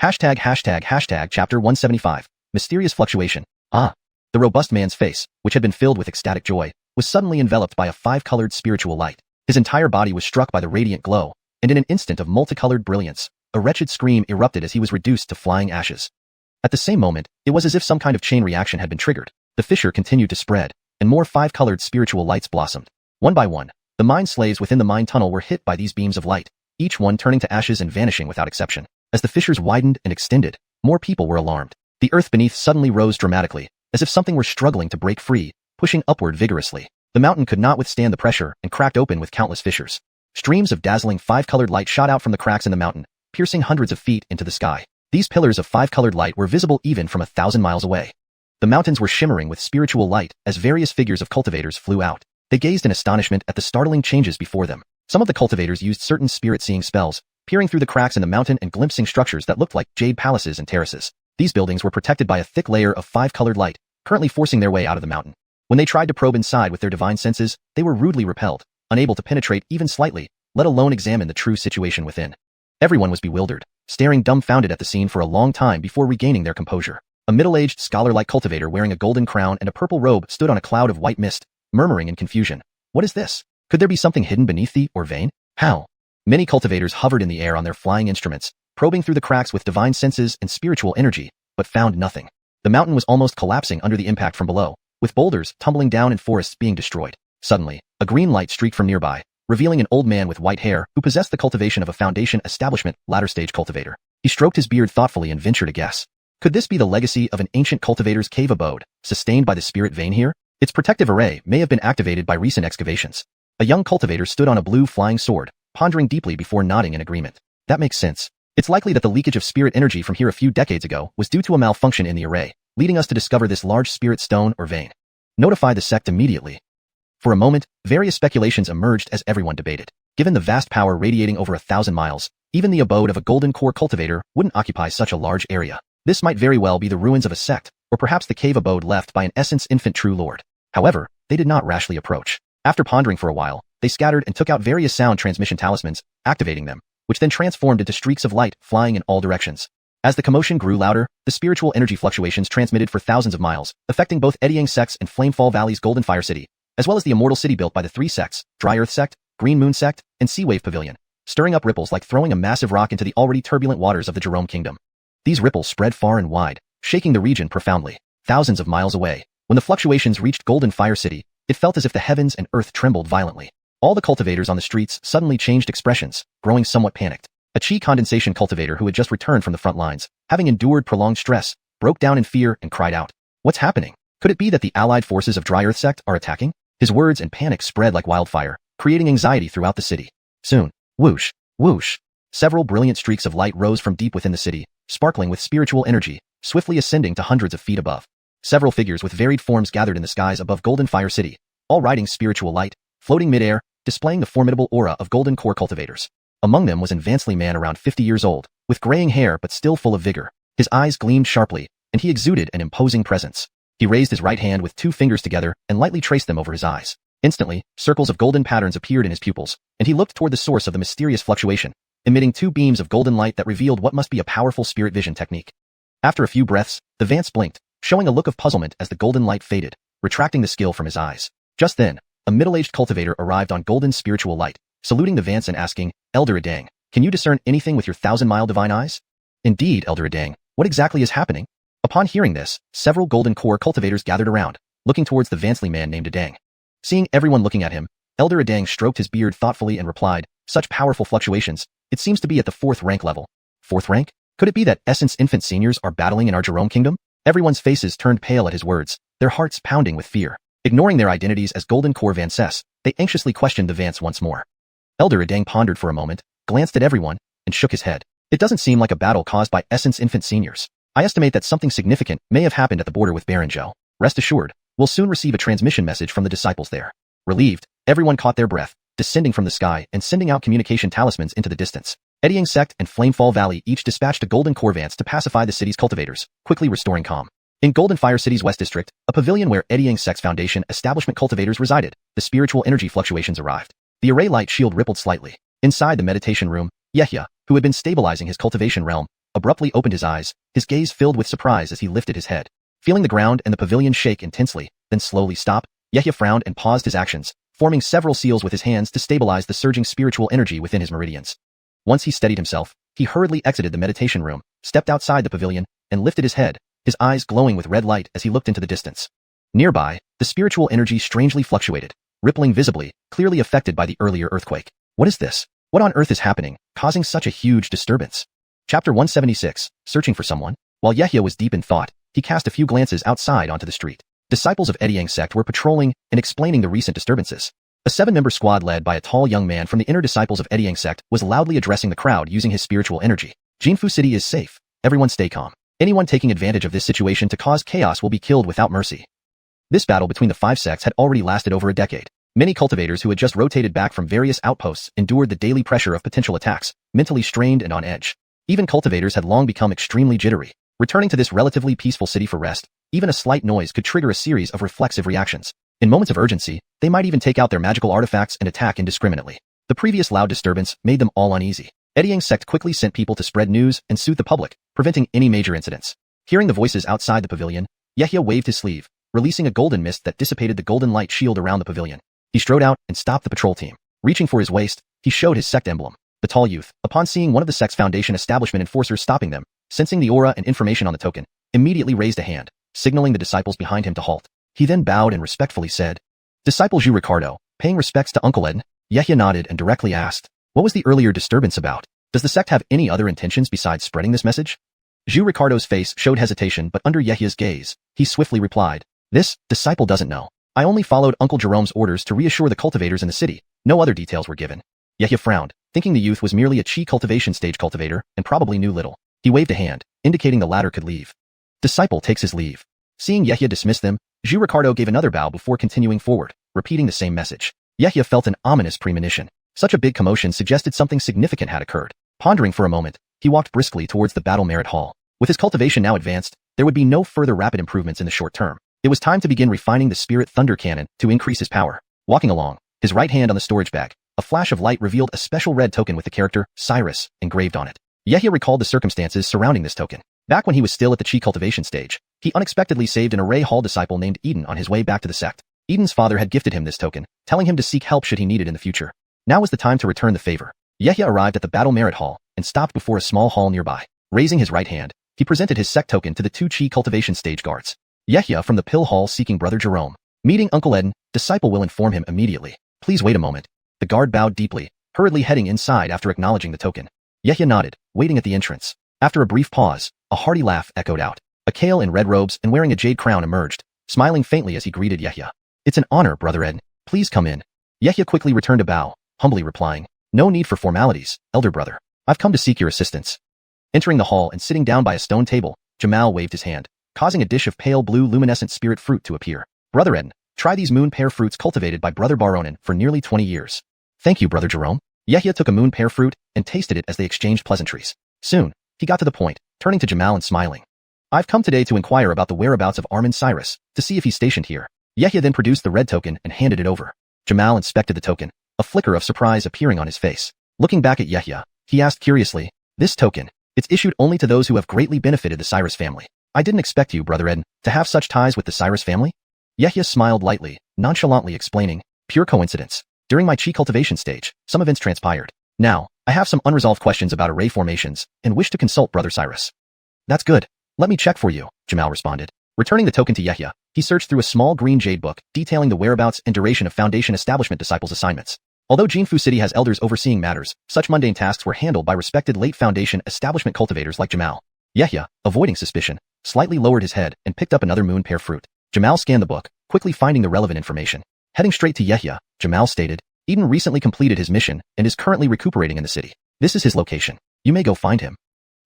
Chapter 175. Mysterious Fluctuation. Ah! The robust man's face, which had been filled with ecstatic joy, was suddenly enveloped by a five-colored spiritual light. His entire body was struck by the radiant glow, and in an instant of multicolored brilliance, a wretched scream erupted as he was reduced to flying ashes. At the same moment, it was as if some kind of chain reaction had been triggered. The fissure continued to spread, and more five-colored spiritual lights blossomed. One by one, the mine slaves within the mine tunnel were hit by these beams of light, each one turning to ashes and vanishing without exception. As the fissures widened and extended, more people were alarmed. The earth beneath suddenly rose dramatically, as if something were struggling to break free, pushing upward vigorously. The mountain could not withstand the pressure and cracked open with countless fissures. Streams of dazzling five-colored light shot out from the cracks in the mountain, piercing hundreds of feet into the sky. These pillars of five-colored light were visible even from 1,000 miles away. The mountains were shimmering with spiritual light as various figures of cultivators flew out. They gazed in astonishment at the startling changes before them. Some of the cultivators used certain spirit-seeing spells, peering through the cracks in the mountain and glimpsing structures that looked like jade palaces and terraces. These buildings were protected by a thick layer of five-colored light, currently forcing their way out of the mountain. When they tried to probe inside with their divine senses, they were rudely repelled, unable to penetrate even slightly, let alone examine the true situation within. Everyone was bewildered, staring dumbfounded at the scene for a long time before regaining their composure. A middle-aged scholar-like cultivator wearing a golden crown and a purple robe stood on a cloud of white mist, murmuring in confusion. What is this? Could there be something hidden beneath the or vein? How? Many cultivators hovered in the air on their flying instruments, probing through the cracks with divine senses and spiritual energy, but found nothing. The mountain was almost collapsing under the impact from below, with boulders tumbling down and forests being destroyed. Suddenly, a green light streaked from nearby, revealing an old man with white hair who possessed the cultivation of a foundation establishment latter-stage cultivator. He stroked his beard thoughtfully and ventured a guess. Could this be the legacy of an ancient cultivator's cave abode, sustained by the spirit vein here? Its protective array may have been activated by recent excavations. A young cultivator stood on a blue flying sword, pondering deeply before nodding in agreement. That makes sense. It's likely that the leakage of spirit energy from here a few decades ago was due to a malfunction in the array, leading us to discover this large spirit stone or vein. Notify the sect immediately. For a moment, various speculations emerged as everyone debated. Given the vast power radiating over 1,000 miles, even the abode of a golden core cultivator wouldn't occupy such a large area. This might very well be the ruins of a sect, or perhaps the cave abode left by an essence infant true lord. However, they did not rashly approach. After pondering for a while, they scattered and took out various sound transmission talismans, activating them, which then transformed into streaks of light flying in all directions. As the commotion grew louder, the spiritual energy fluctuations transmitted for thousands of miles, affecting both eddying sects and Flamefall Valley's Golden Fire City, as well as the immortal city built by the three sects, Dry Earth Sect, Green Moon Sect, and Sea Wave Pavilion, stirring up ripples like throwing a massive rock into the already turbulent waters of the Jerome Kingdom. These ripples spread far and wide, shaking the region profoundly. Thousands of miles away, when the fluctuations reached Golden Fire City, it felt as if the heavens and earth trembled violently. All the cultivators on the streets suddenly changed expressions, growing somewhat panicked. A chi condensation cultivator who had just returned from the front lines, having endured prolonged stress, broke down in fear and cried out. What's happening? Could it be that the allied forces of Dry Earth Sect are attacking? His words and panic spread like wildfire, creating anxiety throughout the city. Soon, whoosh, whoosh, several brilliant streaks of light rose from deep within the city, sparkling with spiritual energy, swiftly ascending to hundreds of feet above. Several figures with varied forms gathered in the skies above Golden Fire City, all riding spiritual light, floating midair, displaying the formidable aura of golden core cultivators. Among them was an advancedly man around 50 years old, with graying hair but still full of vigor. His eyes gleamed sharply, and he exuded an imposing presence. He raised his right hand with 2 fingers together and lightly traced them over his eyes. Instantly, circles of golden patterns appeared in his pupils, and he looked toward the source of the mysterious fluctuation, emitting 2 beams of golden light that revealed what must be a powerful spirit vision technique. After a few breaths, the Vance blinked, showing a look of puzzlement as the golden light faded, retracting the skill from his eyes. Just then, a middle-aged cultivator arrived on golden spiritual light, saluting the Vance and asking, Elder Adang, can you discern anything with your 1,000-mile divine eyes? Indeed, Elder Adang, what exactly is happening? Upon hearing this, several golden core cultivators gathered around, looking towards the Vancely man named Adang. Seeing everyone looking at him, Elder Adang stroked his beard thoughtfully and replied, such powerful fluctuations, it seems to be at the 4th rank level. 4th rank? Could it be that Essence Infant Seniors are battling in our Jerome Kingdom? Everyone's faces turned pale at his words, their hearts pounding with fear. Ignoring their identities as Golden Core Vances, they anxiously questioned the Vance once more. Elder Adang pondered for a moment, glanced at everyone, and shook his head. It doesn't seem like a battle caused by Essence Infant Seniors. I estimate that something significant may have happened at the border with Baranjo. Rest assured, we'll soon receive a transmission message from the disciples there. Relieved, everyone caught their breath, descending from the sky and sending out communication talismans into the distance. Eddying Sect and Flamefall Valley each dispatched a golden corvance to pacify the city's cultivators, quickly restoring calm. In Golden Fire City's West District, a pavilion where Eddying Sect's Foundation establishment cultivators resided, the spiritual energy fluctuations arrived. The array light shield rippled slightly. Inside the meditation room, Yehia, who had been stabilizing his cultivation realm, abruptly opened his eyes, his gaze filled with surprise as he lifted his head. Feeling the ground and the pavilion shake intensely, then slowly stop, Yehia frowned and paused his actions, forming several seals with his hands to stabilize the surging spiritual energy within his meridians. Once he steadied himself, he hurriedly exited the meditation room, stepped outside the pavilion, and lifted his head, his eyes glowing with red light as he looked into the distance. Nearby, the spiritual energy strangely fluctuated, rippling visibly, clearly affected by the earlier earthquake. What is this? What on earth is happening, causing such a huge disturbance? Chapter 176, Searching for Someone. While Yehia was deep in thought, he cast a few glances outside onto the street. Disciples of Eddying Sect were patrolling and explaining the recent disturbances. A 7-member squad led by a tall young man from the inner disciples of Eddying Sect was loudly addressing the crowd using his spiritual energy. Jinfu City is safe. Everyone stay calm. Anyone taking advantage of this situation to cause chaos will be killed without mercy. This battle between the 5 sects had already lasted over a decade. Many cultivators who had just rotated back from various outposts endured the daily pressure of potential attacks, mentally strained and on edge. Even cultivators had long become extremely jittery. Returning to this relatively peaceful city for rest, even a slight noise could trigger a series of reflexive reactions. In moments of urgency, they might even take out their magical artifacts and attack indiscriminately. The previous loud disturbance made them all uneasy. Eddying Sect quickly sent people to spread news and soothe the public, preventing any major incidents. Hearing the voices outside the pavilion, Yehia waved his sleeve, releasing a golden mist that dissipated the golden light shield around the pavilion. He strode out and stopped the patrol team. Reaching for his waist, he showed his sect emblem. The tall youth, upon seeing one of the sect's Foundation establishment enforcers stopping them, sensing the aura and information on the token, immediately raised a hand, signaling the disciples behind him to halt. He then bowed and respectfully said, "Disciple Zhu Ricardo, paying respects to Uncle Ed." Yehia nodded and directly asked, "What was the earlier disturbance about? Does the sect have any other intentions besides spreading this message?" Zhu Ricardo's face showed hesitation, but under Yehia's gaze, he swiftly replied, "This disciple doesn't know. I only followed Uncle Jerome's orders to reassure the cultivators in the city. No other details were given." Yehia frowned, thinking the youth was merely a Qi cultivation stage cultivator and probably knew little. He waved a hand, indicating the latter could leave. Disciple takes his leave. Seeing Yehia dismiss them, Zhu Ricardo gave another bow before continuing forward, repeating the same message. Yehia felt an ominous premonition. Such a big commotion suggested something significant had occurred. Pondering for a moment, he walked briskly towards the Battle Merit Hall. With his cultivation now advanced, there would be no further rapid improvements in the short term. It was time to begin refining the Spirit Thunder Cannon to increase his power. Walking along, his right hand on the storage bag, a flash of light revealed a special red token with the character Cyrus engraved on it. Yehia recalled the circumstances surrounding this token. Back when he was still at the Qi cultivation stage, he unexpectedly saved an Array Hall disciple named Eden on his way back to the sect. Eden's father had gifted him this token, telling him to seek help should he need it in the future. Now was the time to return the favor. Yehia arrived at the Battle Merit Hall and stopped before a small hall nearby. Raising his right hand, he presented his sect token to the 2 Qi cultivation stage guards. Yehia from the Pill Hall seeking Brother Jerome. Meeting Uncle Eden, disciple will inform him immediately. Please wait a moment. The guard bowed deeply, hurriedly heading inside after acknowledging the token. Yehia nodded, waiting at the entrance. After a brief pause, a hearty laugh echoed out. A Kale in red robes and wearing a jade crown emerged, smiling faintly as he greeted Yehia. "It's an honor, Brother Ed. Please come in." Yehia quickly returned a bow, humbly replying, "No need for formalities, elder brother. I've come to seek your assistance." Entering the hall and sitting down by a stone table, Jamal waved his hand, causing a dish of pale blue luminescent spirit fruit to appear. "Brother Ed, try these moon pear fruits cultivated by Brother Baronin for nearly 20 years. "Thank you, Brother Jerome." Yehia took a moon pear fruit and tasted it as they exchanged pleasantries. Soon, he got to the point, turning to Jamal and smiling. "I've come today to inquire about the whereabouts of Armin Cyrus, to see if he's stationed here." Yehia then produced the red token and handed it over. Jamal inspected the token, a flicker of surprise appearing on his face. Looking back at Yehia, he asked curiously, "This token, it's issued only to those who have greatly benefited the Cyrus family. I didn't expect you, Brother Ed, to have such ties with the Cyrus family?" Yehia smiled lightly, nonchalantly explaining, "Pure coincidence. During my Qi cultivation stage, some events transpired. Now, I have some unresolved questions about array formations and wish to consult Brother Cyrus." "That's good. Let me check for you," Jamal responded. Returning the token to Yehia, he searched through a small green jade book detailing the whereabouts and duration of Foundation establishment disciples' assignments. Although Jinfu City has elders overseeing matters, such mundane tasks were handled by respected late Foundation establishment cultivators like Jamal. Yehia, avoiding suspicion, slightly lowered his head and picked up another moon pear fruit. Jamal scanned the book, quickly finding the relevant information. Heading straight to Yehia, Jamal stated, "Eden recently completed his mission and is currently recuperating in the city. This is his location. You may go find him."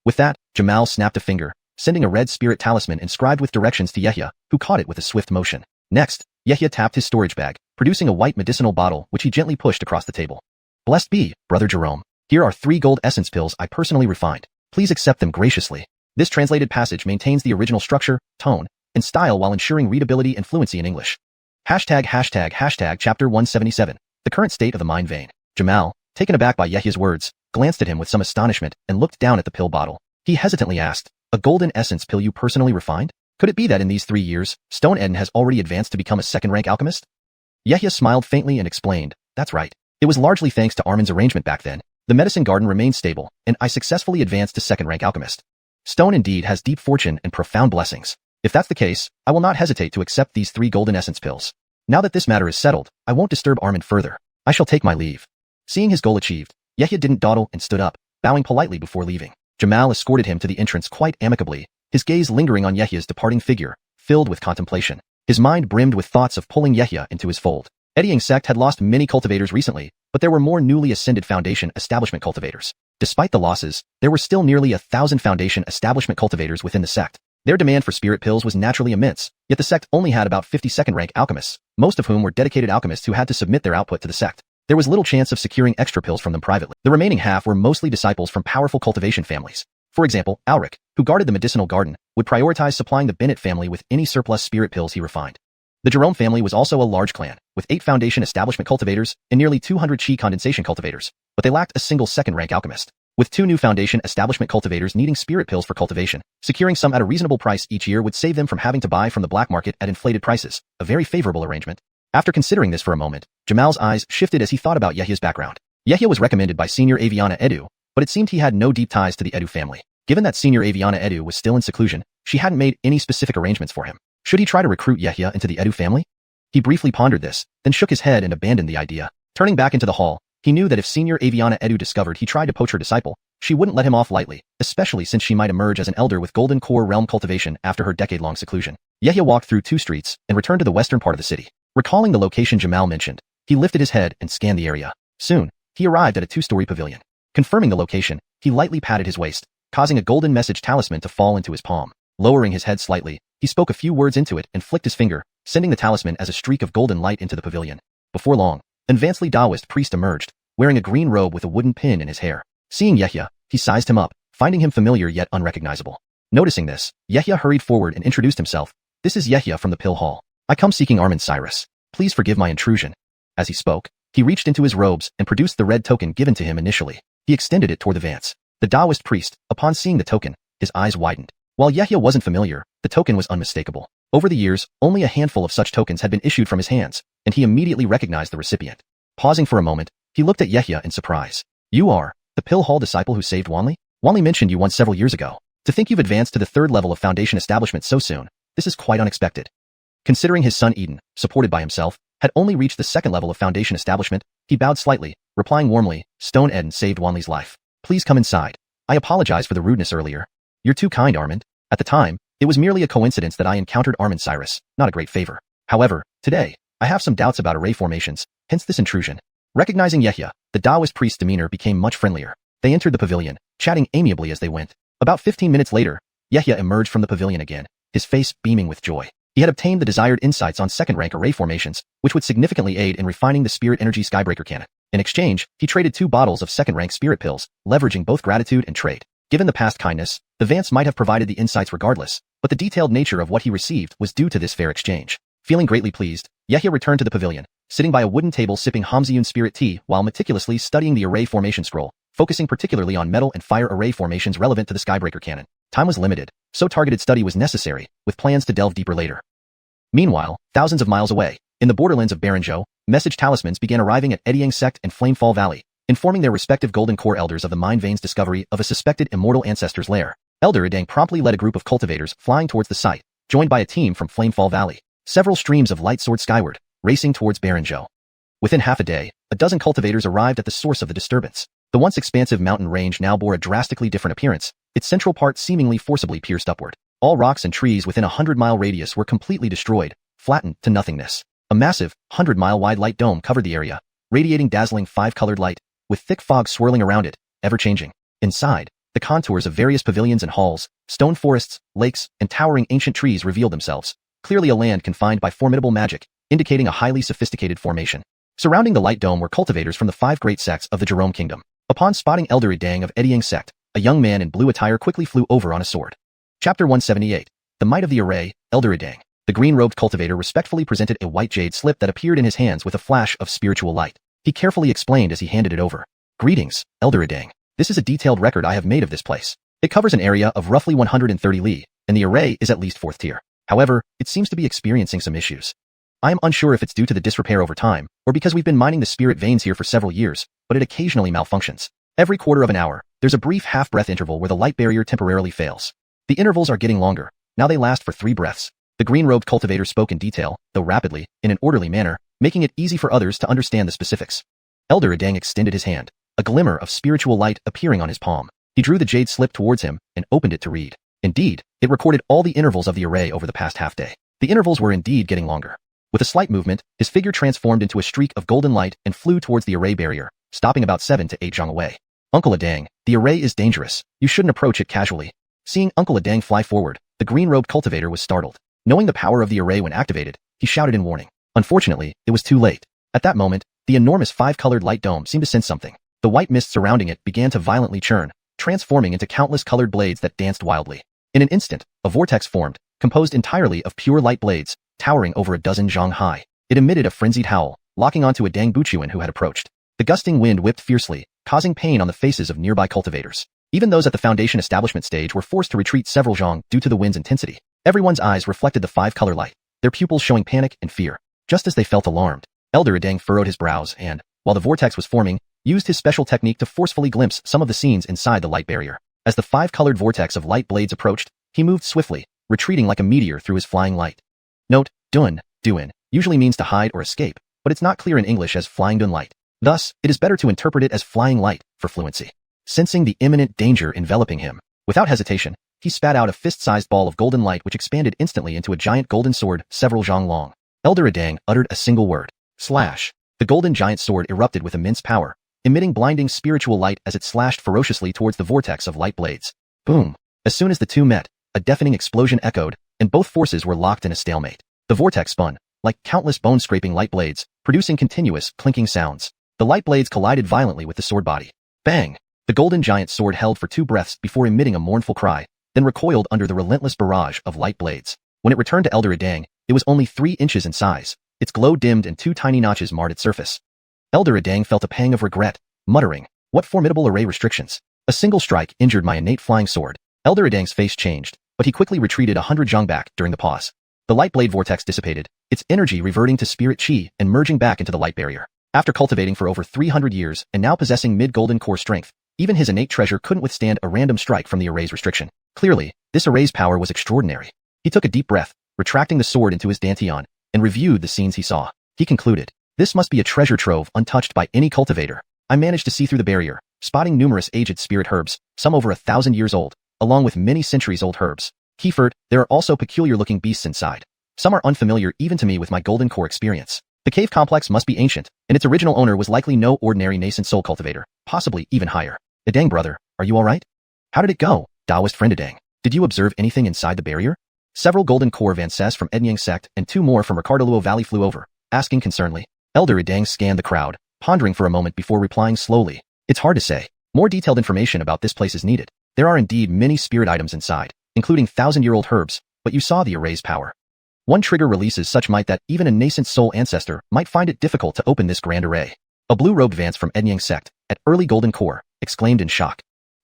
With that, Jamal snapped a finger, sending a red spirit talisman inscribed with directions to Yehia, who caught it with a swift motion. Next, Yehia tapped his storage bag, producing a white medicinal bottle which he gently pushed across the table. "Blessed be, Brother Jerome." Here are 3 gold essence pills I personally refined. Please accept them graciously. This translated passage maintains the original structure, tone, and style while ensuring readability and fluency in English. ##### Chapter 177. The current state of the mind vein. Jamal, taken aback by Yahya's words, glanced at him with some astonishment and looked down at the pill bottle. He hesitantly asked, "A golden essence pill you personally refined? Could it be that in these 3 years, Stone Eden has already advanced to become a second-rank alchemist?" Yahya smiled faintly and explained, "That's right. It was largely thanks to Armin's arrangement back then. The medicine garden remained stable, and I successfully advanced to second-rank alchemist. Stone indeed has deep fortune and profound blessings. If that's the case, I will not hesitate to accept these 3 golden essence pills. Now that this matter is settled, I won't disturb Armin further. I shall take my leave." Seeing his goal achieved, Yahya didn't dawdle and stood up, bowing politely before leaving. Jamal escorted him to the entrance quite amicably, his gaze lingering on Yahya's departing figure, filled with contemplation. His mind brimmed with thoughts of pulling Yahya into his fold. Eddying sect had lost many cultivators recently, but there were more newly ascended Foundation establishment cultivators. Despite the losses, there were still nearly 1,000 Foundation establishment cultivators within the sect. Their demand for spirit pills was naturally immense, yet the sect only had about 50 second-rank alchemists, most of whom were dedicated alchemists who had to submit their output to the sect. There was little chance of securing extra pills from them privately. The remaining half were mostly disciples from powerful cultivation families. For example, Alric, who guarded the medicinal garden, would prioritize supplying the Bennett family with any surplus spirit pills he refined. The Jerome family was also a large clan, with 8 Foundation establishment cultivators and nearly 200 Qi condensation cultivators, but they lacked a single second-rank alchemist. With 2 new Foundation establishment cultivators needing spirit pills for cultivation, securing some at a reasonable price each year would save them from having to buy from the black market at inflated prices, a very favorable arrangement. After considering this for a moment, Jamal's eyes shifted as he thought about Yahya's background. Yahya was recommended by Senior Aviana Edu, but it seemed he had no deep ties to the Edu family. Given that Senior Aviana Edu was still in seclusion, she hadn't made any specific arrangements for him. Should he try to recruit Yahya into the Edu family? He briefly pondered this, then shook his head and abandoned the idea. Turning back into the hall, he knew that if Senior Aviana Edu discovered he tried to poach her disciple, she wouldn't let him off lightly, especially since she might emerge as an elder with Golden Core realm cultivation after her decade-long seclusion. Yahya walked through 2 streets and returned to the western part of the city. Recalling the location Jamal mentioned, he lifted his head and scanned the area. Soon, he arrived at a 2-story pavilion. Confirming the location, he lightly patted his waist, causing a golden message talisman to fall into his palm. Lowering his head slightly, he spoke a few words into it and flicked his finger, sending the talisman as a streak of golden light into the pavilion. Before long, an advancedly Taoist priest emerged, wearing a green robe with a wooden pin in his hair. Seeing Yahya, he sized him up, finding him familiar yet unrecognizable. Noticing this, Yahya hurried forward and introduced himself. "This is Yahya from the Pill Hall. I come seeking Armin Cyrus. Please forgive my intrusion." As he spoke, he reached into his robes and produced the red token given to him initially. He extended it toward the Vance. The Taoist priest, upon seeing the token, his eyes widened. While Yahya wasn't familiar, the token was unmistakable. Over the years, only a handful of such tokens had been issued from his hands, and he immediately recognized the recipient. Pausing for a moment, he looked at Yahya in surprise. "You are the Pill Hall disciple who saved Wanli? Wanli mentioned you once several years ago. To think you've advanced to the 3rd level of Foundation establishment so soon, this is quite unexpected." Considering his son Eden, supported by himself, had only reached the 2nd level of Foundation establishment, he bowed slightly, replying warmly, "Stone Eden saved Wanli's life. Please come inside. I apologize for the rudeness earlier. You're too kind, Armin. At the time, it was merely a coincidence that I encountered Armin Cyrus, not a great favor. However, today, I have some doubts about array formations, hence this intrusion." Recognizing Yahya, the Taoist priest's demeanor became much friendlier. They entered the pavilion, chatting amiably as they went. About 15 minutes later, Yahya emerged from the pavilion again, his face beaming with joy. He had obtained the desired insights on second-rank array formations, which would significantly aid in refining the Spirit Energy Skybreaker cannon. In exchange, he traded 2 bottles of second-rank spirit pills, leveraging both gratitude and trade. Given the past kindness, the Vance might have provided the insights regardless, but the detailed nature of what he received was due to this fair exchange. Feeling greatly pleased, Yahya returned to the pavilion, sitting by a wooden table sipping Hamziyun spirit tea while meticulously studying the array formation scroll, focusing particularly on metal and fire array formations relevant to the Skybreaker cannon. Time was limited, so targeted study was necessary, with plans to delve deeper later. Meanwhile, thousands of miles away, in the borderlands of Baranzhou, message talismans began arriving at Eddying Sect and Flamefall Valley, informing their respective Golden Core elders of the Mind Veins discovery of a suspected immortal ancestor's lair. Elder Idang promptly led a group of cultivators flying towards the site, joined by a team from Flamefall Valley. Several streams of light soared skyward, racing towards Baranzhou. Within half a day, a dozen cultivators arrived at the source of the disturbance. The once expansive mountain range now bore a drastically different appearance, its central part seemingly forcibly pierced upward. All rocks and trees within a 100-mile radius were completely destroyed, flattened to nothingness. A massive, 100-mile-wide light dome covered the area, radiating dazzling 5-colored light, with thick fog swirling around it, ever-changing. Inside, the contours of various pavilions and halls, stone forests, lakes, and towering ancient trees revealed themselves, clearly a land confined by formidable magic, indicating a highly sophisticated formation. Surrounding the light dome were cultivators from the 5 great sects of the Jerome Kingdom. Upon spotting Elder Dang of Eddying Sect, a young man in blue attire quickly flew over on a sword. Chapter 178. The Might of the Array, Elder Dang. The green-robed cultivator respectfully presented a white jade slip that appeared in his hands with a flash of spiritual light. He carefully explained as he handed it over. Greetings, Elder Dang. This is a detailed record I have made of this place. It covers an area of roughly 130 li, and the array is at least 4th tier. However, it seems to be experiencing some issues. I am unsure if it's due to the disrepair over time, or because we've been mining the spirit veins here for several years, but it occasionally malfunctions. Every quarter of an hour, there's a brief half-breath interval where the light barrier temporarily fails. The intervals are getting longer. Now they last for 3 breaths. The green-robed cultivator spoke in detail, though rapidly, in an orderly manner, making it easy for others to understand the specifics. Elder Dang extended his hand, a glimmer of spiritual light appearing on his palm. He drew the jade slip towards him and opened it to read. Indeed, it recorded all the intervals of the array over the past half-day. The intervals were indeed getting longer. With a slight movement, his figure transformed into a streak of golden light and flew towards the array barrier, stopping about 7 to 8 zhang away. Uncle Adang, the array is dangerous. You shouldn't approach it casually. Seeing Uncle Adang fly forward, the green-robed cultivator was startled. Knowing the power of the array when activated, he shouted in warning. Unfortunately, it was too late. At that moment, the enormous 5-colored light dome seemed to sense something. The white mist surrounding it began to violently churn, transforming into countless colored blades that danced wildly. In an instant, a vortex formed, composed entirely of pure light blades, towering over a dozen zhang high. It emitted a frenzied howl, locking onto a Dang Buchuan who had approached. The gusting wind whipped fiercely, causing pain on the faces of nearby cultivators. Even those at the Foundation establishment stage were forced to retreat several zhang due to the wind's intensity. Everyone's eyes reflected the 5-color light, their pupils showing panic and fear. Just as they felt alarmed, Elder Dang furrowed his brows and, while the vortex was forming, used his special technique to forcefully glimpse some of the scenes inside the light barrier. As the 5-colored vortex of light blades approached, he moved swiftly, retreating like a meteor through his flying light. Note, duin usually means to hide or escape, but it's not clear in English as flying dun light. Thus, it is better to interpret it as flying light for fluency. Sensing the imminent danger enveloping him, without hesitation, he spat out a fist-sized ball of golden light which expanded instantly into a giant golden sword several zhang long. Elder Adang uttered a single word. Slash. The golden giant sword erupted with immense power, emitting blinding spiritual light as it slashed ferociously towards the vortex of light blades. Boom. As soon as the two met, a deafening explosion echoed, and both forces were locked in a stalemate. The vortex spun, like countless bone-scraping light blades, producing continuous, clinking sounds. The light blades collided violently with the sword body. Bang! The golden giant sword held for 2 breaths before emitting a mournful cry, then recoiled under the relentless barrage of light blades. When it returned to Elder Adang, it was only 3 inches in size. Its glow dimmed and 2 tiny notches marred its surface. Elder Adang felt a pang of regret, muttering, "What formidable array restrictions. A single strike injured my innate flying sword." Elder Adang's face changed, but he quickly retreated 100 zhang back during the pause. The light blade vortex dissipated, its energy reverting to spirit chi and merging back into the light barrier. After cultivating for over 300 years and now possessing mid-golden core strength, even his innate treasure couldn't withstand a random strike from the array's restriction. Clearly, this array's power was extraordinary. He took a deep breath, retracting the sword into his dantian, and reviewed the scenes he saw. He concluded, "This must be a treasure trove untouched by any cultivator." I managed to see through the barrier, spotting numerous aged spirit herbs, some over 1,000 years old, along with many centuries-old herbs. Kiefered, there are also peculiar-looking beasts inside. Some are unfamiliar even to me with my golden core experience. The cave complex must be ancient, and its original owner was likely no ordinary nascent soul cultivator, possibly even higher. Adang brother, are you alright? How did it go, Taoist friend Adang? Did you observe anything inside the barrier? Several golden core Vances from Ednyang sect and 2 more from Ricardo Valley flew over, asking concernedly. Elder Adang scanned the crowd, pondering for a moment before replying slowly. It's hard to say. More detailed information about this place is needed. There are indeed many spirit items inside, including 1,000-year-old herbs, but you saw the array's power. One trigger releases such might that even a nascent soul ancestor might find it difficult to open this grand array. A blue-robed Vance from Ednyang sect, at early golden core, exclaimed in shock.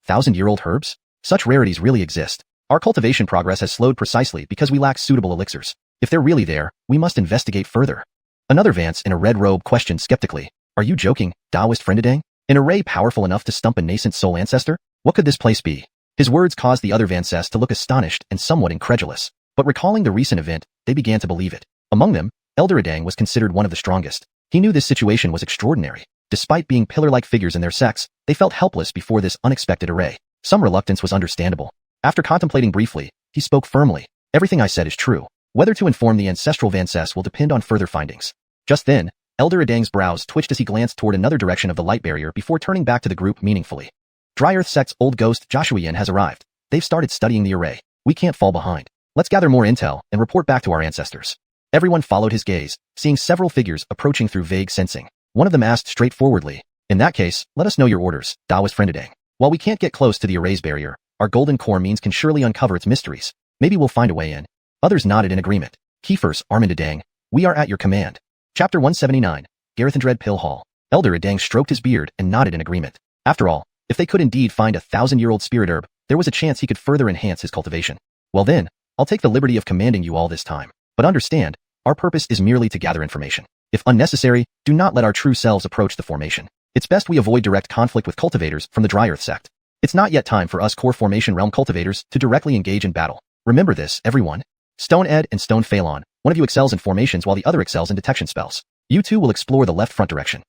1,000-year-old herbs? Such rarities really exist. Our cultivation progress has slowed precisely because we lack suitable elixirs. If they're really there, we must investigate further. Another Vance in a red robe questioned skeptically. Are you joking, Taoist friend Adang? An array powerful enough to stump a nascent soul ancestor? What could this place be? His words caused the other Vances to look astonished and somewhat incredulous. But recalling the recent event, they began to believe it. Among them, Elder Adang was considered one of the strongest. He knew this situation was extraordinary. Despite being pillar-like figures in their sects, they felt helpless before this unexpected array. Some reluctance was understandable. After contemplating briefly, he spoke firmly. Everything I said is true. Whether to inform the ancestral Vances will depend on further findings. Just then, Elder Adang's brows twitched as he glanced toward another direction of the light barrier before turning back to the group meaningfully. Dry Earth sect's old ghost xiuxian has arrived. They've started studying the array. We can't fall behind. Let's gather more intel and report back to our ancestors. Everyone followed his gaze, seeing several figures approaching through vague sensing. One of them asked straightforwardly, In that case, let us know your orders, Taoist friend Adang. While we can't get close to the erase barrier, our golden core means can surely uncover its mysteries. Maybe we'll find a way in. Others nodded in agreement. Keepers, Armand Adang, we are at your command. Chapter 179, Garethindred Pill Hall. Elder Adang stroked his beard and nodded in agreement. After all, if they could indeed find a 1,000-year-old spirit herb, there was a chance he could further enhance his cultivation. Well then, I'll take the liberty of commanding you all this time. But understand, our purpose is merely to gather information. If unnecessary, do not let our true selves approach the formation. It's best we avoid direct conflict with cultivators from the Dry Earth sect. It's not yet time for us core formation realm cultivators to directly engage in battle. Remember this, everyone. Stone Ed and Stone Phalon, one of you excels in formations while the other excels in detection spells. You two will explore the left front direction.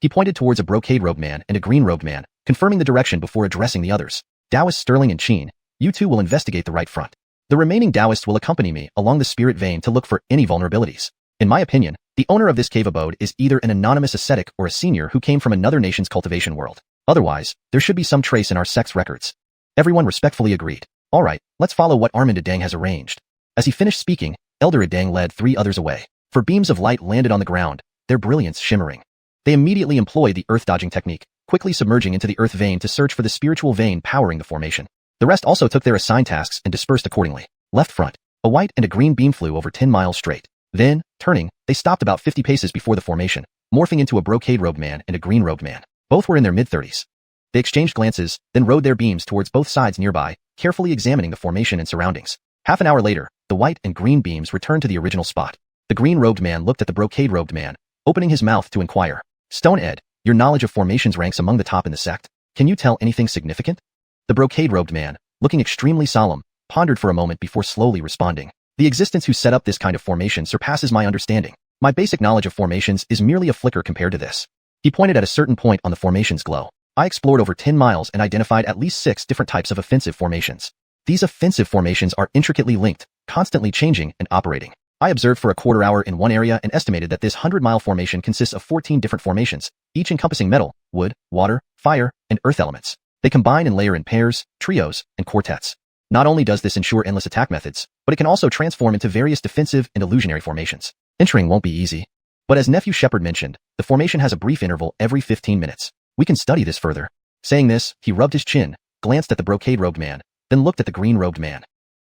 He pointed towards a brocade-robed man and a green-robed man, confirming the direction before addressing the others. Taoists Sterling and Cheen, you two will investigate the right front. The remaining Taoists will accompany me along the spirit vein to look for any vulnerabilities. In my opinion, the owner of this cave abode is either an anonymous ascetic or a senior who came from another nation's cultivation world. Otherwise, there should be some trace in our sect's records. Everyone respectfully agreed. All right, let's follow what Armand Adang has arranged. As he finished speaking, Elder Adang led 3 others away. For beams of light landed on the ground, their brilliance shimmering. They immediately employed the earth dodging technique, quickly submerging into the earth vein to search for the spiritual vein powering the formation. The rest also took their assigned tasks and dispersed accordingly. Left front, a white and a green beam flew over 10 miles straight. Then, turning, they stopped about 50 paces before the formation, morphing into a brocade-robed man and a green-robed man. Both were in their mid-30s. They exchanged glances, then rode their beams towards both sides nearby, carefully examining the formation and surroundings. Half an hour later, the white and green beams returned to the original spot. The green-robed man looked at the brocade-robed man, opening his mouth to inquire. Stone Ed, your knowledge of formations ranks among the top in the sect. Can you tell anything significant? The brocade-robed man, looking extremely solemn, pondered for a moment before slowly responding. The existence who set up this kind of formation surpasses my understanding. My basic knowledge of formations is merely a flicker compared to this. He pointed at a certain point on the formation's glow. I explored over 10 miles and identified at least 6 different types of offensive formations. These offensive formations are intricately linked, constantly changing and operating. I observed for a quarter hour in one area and estimated that this 100-mile formation consists of 14 different formations, each encompassing metal, wood, water, fire, and earth elements. They combine and layer in pairs, trios, and quartets. Not only does this ensure endless attack methods, but it can also transform into various defensive and illusionary formations. Entering won't be easy. But as Nephew Shepard mentioned, the formation has a brief interval every 15 minutes. We can study this further. Saying this, he rubbed his chin, glanced at the brocade-robed man, then looked at the green-robed man.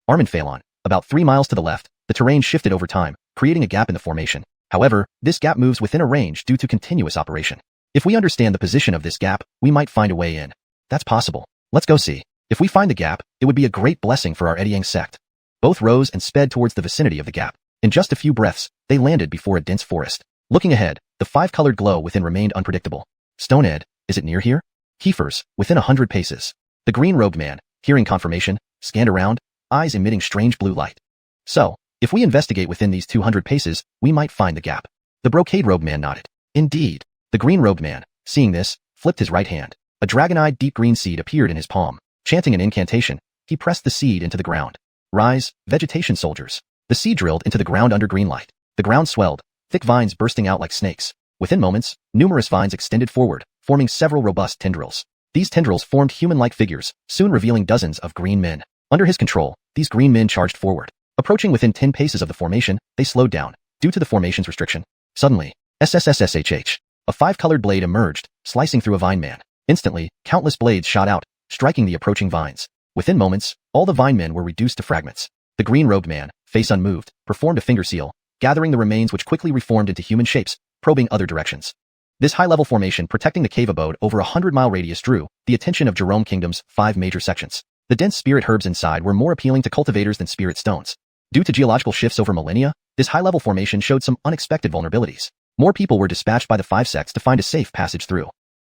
Armand Phalon, about 3 miles to the left, the terrain shifted over time, creating a gap in the formation. However, this gap moves within a range due to continuous operation. If we understand the position of this gap, we might find a way in. That's possible. Let's go see. If we find the gap, it would be a great blessing for our Ediang sect. Both rose and sped towards the vicinity of the gap. In just a few breaths, they landed before a dense forest. Looking ahead, the 5-colored glow within remained unpredictable. Stone Ed, is it near here? Keepers, within 100 paces. The green-robed man, hearing confirmation, scanned around, eyes emitting strange blue light. So, if we investigate within these 200 paces, we might find the gap. The brocade-robed man nodded. Indeed. The green-robed man, seeing this, flipped his right hand. A dragon-eyed deep green seed appeared in his palm. Chanting an incantation, he pressed the seed into the ground. Rise, vegetation soldiers. The seed drilled into the ground under green light. The ground swelled, thick vines bursting out like snakes. Within moments, numerous vines extended forward, forming several robust tendrils. These tendrils formed human-like figures, soon revealing dozens of green men. Under his control, these green men charged forward. Approaching within 10 paces of the formation, they slowed down, due to the formation's restriction. Suddenly, SSSSHH. A 5-colored blade emerged, slicing through a vine man. Instantly, countless blades shot out, striking the approaching vines. Within moments, all the vine men were reduced to fragments. The green-robed man, face unmoved, performed a finger seal, gathering the remains which quickly reformed into human shapes, probing other directions. This high-level formation protecting the cave abode over a 100-mile radius drew the attention of Jerome Kingdom's 5 major sections. The dense spirit herbs inside were more appealing to cultivators than spirit stones. Due to geological shifts over millennia, this high-level formation showed some unexpected vulnerabilities. More people were dispatched by the 5 sects to find a safe passage through.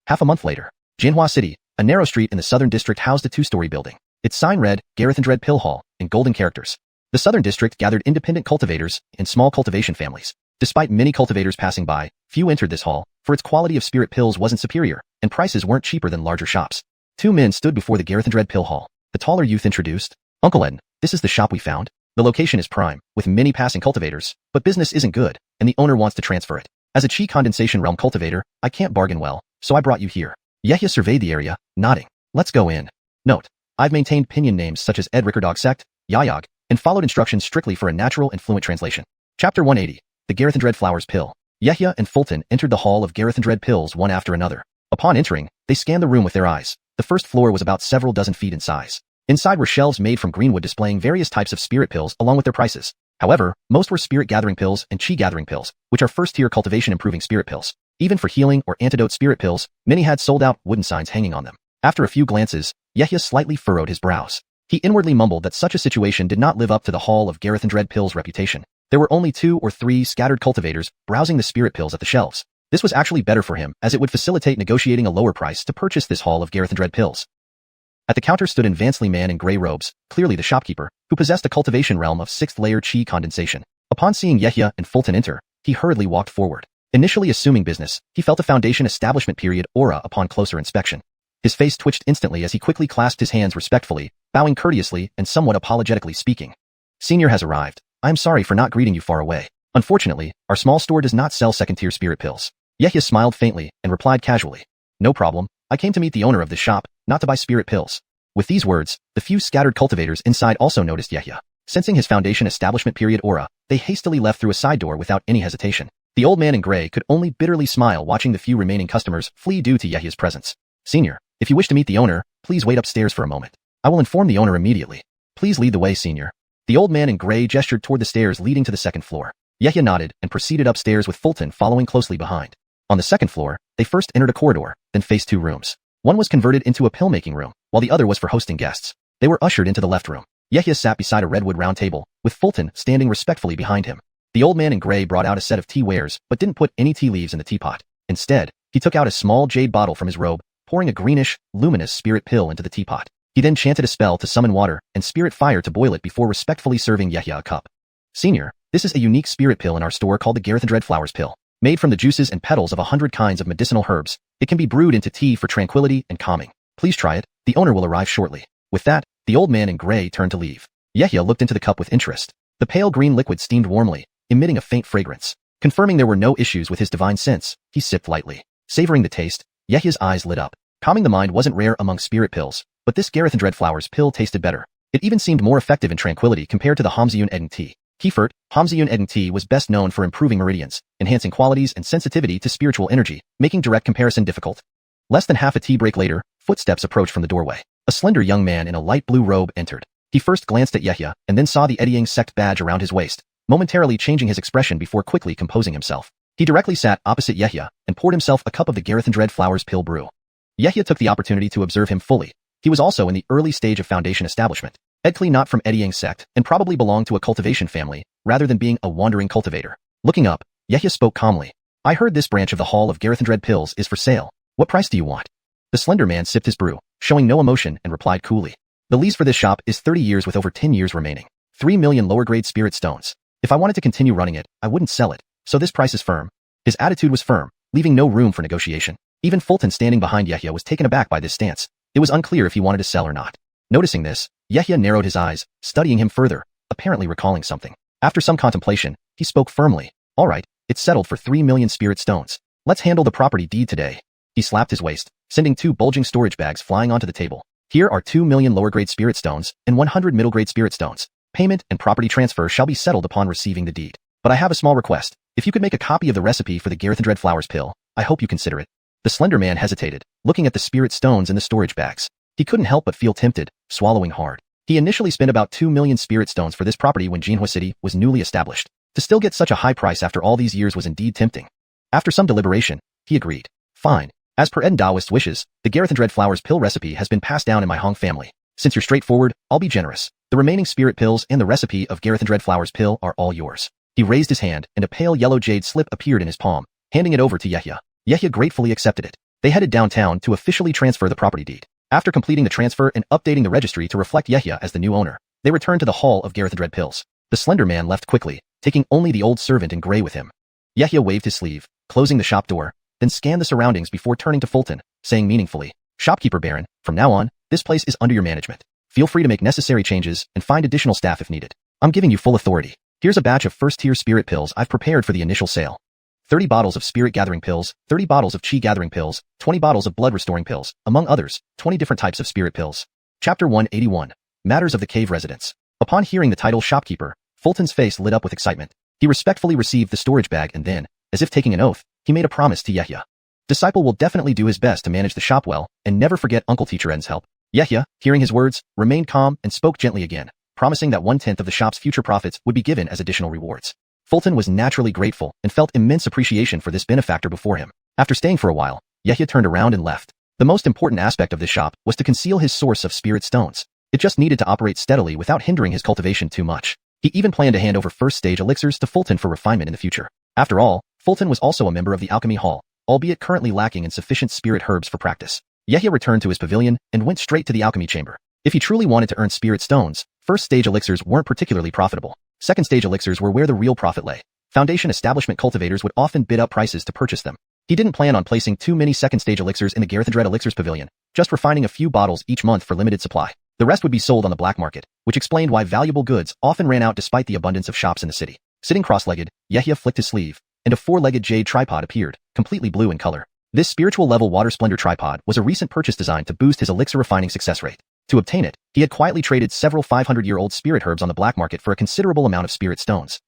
Half a month later, Jianhua City, a narrow street in the southern district housed a 2-story building. Its sign read, Garethindred Pill Hall, in golden characters. The southern district gathered independent cultivators and small cultivation families. Despite many cultivators passing by, few entered this hall, for its quality of spirit pills wasn't superior, and prices weren't cheaper than larger shops. 2 men stood before the Garethindred Pill Hall. The taller youth introduced, Uncle Eden, this is the shop we found. The location is prime, with many passing cultivators, but business isn't good, and the owner wants to transfer it. As a Qi condensation realm cultivator, I can't bargain well, so I brought you here. Yehia surveyed the area, nodding. Let's go in. Note, I've maintained pinyin names such as Ed Rickerdog Sect, Yayog, and followed instructions strictly for a natural and fluent translation. Chapter 180, The Garethindred Flowers Pill. Yehia and Fulton entered the hall of Garethindred Pills one after another. Upon entering, they scanned the room with their eyes. The first floor was about several dozen feet in size. Inside were shelves made from greenwood displaying various types of spirit pills along with their prices. However, most were spirit gathering pills and chi gathering pills, which are first-tier cultivation improving spirit pills. Even for healing or antidote spirit pills, many had sold-out wooden signs hanging on them. After a few glances, Yehia slightly furrowed his brows. He inwardly mumbled that such a situation did not live up to the Hall of Gareth Pills' reputation. There were only 2 or 3 scattered cultivators browsing the spirit pills at the shelves. This was actually better for him, as it would facilitate negotiating a lower price to purchase this Hall of Gareth Pills. At the counter stood an Vansley man in gray robes, clearly the shopkeeper, who possessed a cultivation realm of 6th-layer chi condensation. Upon seeing Yehia and Fulton enter, he hurriedly walked forward. Initially assuming business, he felt a foundation establishment period aura upon closer inspection. His face twitched instantly as he quickly clasped his hands respectfully, bowing courteously and somewhat apologetically speaking. Senior has arrived. I am sorry for not greeting you far away. Unfortunately, our small store does not sell second-tier spirit pills. Yehia smiled faintly and replied casually. No problem. I came to meet the owner of this shop, not to buy spirit pills. With these words, the few scattered cultivators inside also noticed Yehia. Sensing his foundation establishment period aura, they hastily left through a side door without any hesitation. The old man in gray could only bitterly smile watching the few remaining customers flee due to Yehia's presence. Senior, if you wish to meet the owner, please wait upstairs for a moment. I will inform the owner immediately. Please lead the way, Senior. The old man in gray gestured toward the stairs leading to the second floor. Yehia nodded and proceeded upstairs with Fulton following closely behind. On the second floor, they first entered a corridor, then faced 2 rooms. One was converted into a pill-making room, while the other was for hosting guests. They were ushered into the left room. Yehia sat beside a redwood round table, with Fulton standing respectfully behind him. The old man in gray brought out a set of tea wares, but didn't put any tea leaves in the teapot. Instead, he took out a small jade bottle from his robe, pouring a greenish, luminous spirit pill into the teapot. He then chanted a spell to summon water and spirit fire to boil it before respectfully serving Yehia a cup. Senior, this is a unique spirit pill in our store called the Gareth Flowers pill. Made from the juices and petals of 100 kinds of medicinal herbs, it can be brewed into tea for tranquility and calming. Please try it. The owner will arrive shortly. With that, the old man in gray turned to leave. Yehia looked into the cup with interest. The pale green liquid steamed warmly, emitting a faint fragrance. Confirming there were no issues with his divine sense, he sipped lightly. Savoring the taste, Yehia's eyes lit up. Calming the mind wasn't rare among spirit pills, but this Gareth Flowers pill tasted better. It even seemed more effective in tranquility compared to the xiuxian Eden tea. Kiefert, xiuxian Eden tea was best known for improving meridians, enhancing qualities and sensitivity to spiritual energy, making direct comparison difficult. Less than half a tea break later, footsteps approached from the doorway. A slender young man in a light blue robe entered. He first glanced at Yehia and then saw the eddying sect badge around his waist, momentarily changing his expression before quickly composing himself. He directly sat opposite Yehia and poured himself a cup of the Gareth Flowers pill brew. Yehia took the opportunity to observe him fully. He was also in the early stage of foundation establishment. Edkly not from eddying sect and probably belonged to a cultivation family, rather than being a wandering cultivator. Looking up, Yehia spoke calmly. I heard this branch of the Hall of Gareth Pills is for sale. What price do you want? The slender man sipped his brew, showing no emotion and replied coolly. The lease for this shop is 30 years with over 10 years remaining. 3 million lower-grade spirit stones. If I wanted to continue running it, I wouldn't sell it, so this price is firm. His attitude was firm, leaving no room for negotiation. Even Fulton standing behind Yehia was taken aback by this stance. It was unclear if he wanted to sell or not. Noticing this, Yehia narrowed his eyes, studying him further, apparently recalling something. After some contemplation, he spoke firmly. All right, it's settled for 3 million spirit stones. Let's handle the property deed today. He slapped his waist, sending 2 bulging storage bags flying onto the table. Here are 2 million lower-grade spirit stones and 100 middle-grade spirit stones. Payment and property transfer shall be settled upon receiving the deed. But I have a small request. If you could make a copy of the recipe for the Gareth Flowers pill, I hope you consider it. The slender man hesitated, looking at the spirit stones in the storage bags. He couldn't help but feel tempted, swallowing hard. He initially spent about 2 million spirit stones for this property when Jinhua City was newly established. To still get such a high price after all these years was indeed tempting. After some deliberation, he agreed. Fine. As per Eden Daoist's wishes, the Gareth Flowers pill recipe has been passed down in my Hong family. Since you're straightforward, I'll be generous. The remaining spirit pills and the recipe of Gareth Flowers pill are all yours. He raised his hand and a pale yellow jade slip appeared in his palm, handing it over to Yehia. Yehia gratefully accepted it. They headed downtown to officially transfer the property deed. After completing the transfer and updating the registry to reflect Yehia as the new owner, they returned to the Hall of Gareth Pills. The slender man left quickly, taking only the old servant in gray with him. Yehia waved his sleeve, closing the shop door, then scanned the surroundings before turning to Fulton, saying meaningfully, Shopkeeper Baron, from now on, this place is under your management. Feel free to make necessary changes and find additional staff if needed. I'm giving you full authority. Here's a batch of first-tier spirit pills I've prepared for the initial sale. 30 bottles of spirit gathering pills, 30 bottles of chi gathering pills, 20 bottles of blood restoring pills, among others, 20 different types of spirit pills. Chapter 181. Matters of the Cave Residents. Upon hearing the title Shopkeeper, Fulton's face lit up with excitement. He respectfully received the storage bag and then, as if taking an oath, he made a promise to Yehia. Disciple will definitely do his best to manage the shop well, and never forget Uncle Teacher N's help. Yehia, hearing his words, remained calm and spoke gently again, promising that 1/10 of the shop's future profits would be given as additional rewards. Fulton was naturally grateful and felt immense appreciation for this benefactor before him. After staying for a while, Yehia turned around and left. The most important aspect of this shop was to conceal his source of spirit stones. It just needed to operate steadily without hindering his cultivation too much. He even planned to hand over first-stage elixirs to Fulton for refinement in the future. After all, Fulton was also a member of the Alchemy Hall, albeit currently lacking in sufficient spirit herbs for practice. Yehia returned to his pavilion and went straight to the alchemy chamber. If he truly wanted to earn spirit stones, first-stage elixirs weren't particularly profitable. Second-stage elixirs were where the real profit lay. Foundation establishment cultivators would often bid up prices to purchase them. He didn't plan on placing too many second-stage elixirs in the Garethadred Elixirs Pavilion, just refining a few bottles each month for limited supply. The rest would be sold on the black market, which explained why valuable goods often ran out despite the abundance of shops in the city. Sitting cross-legged, Yehia flicked his sleeve, and a four-legged jade tripod appeared, completely blue in color. This spiritual-level water splendor tripod was a recent purchase designed to boost his elixir refining success rate. To obtain it, he had quietly traded several 500-year-old spirit herbs on the black market for a considerable amount of spirit stones.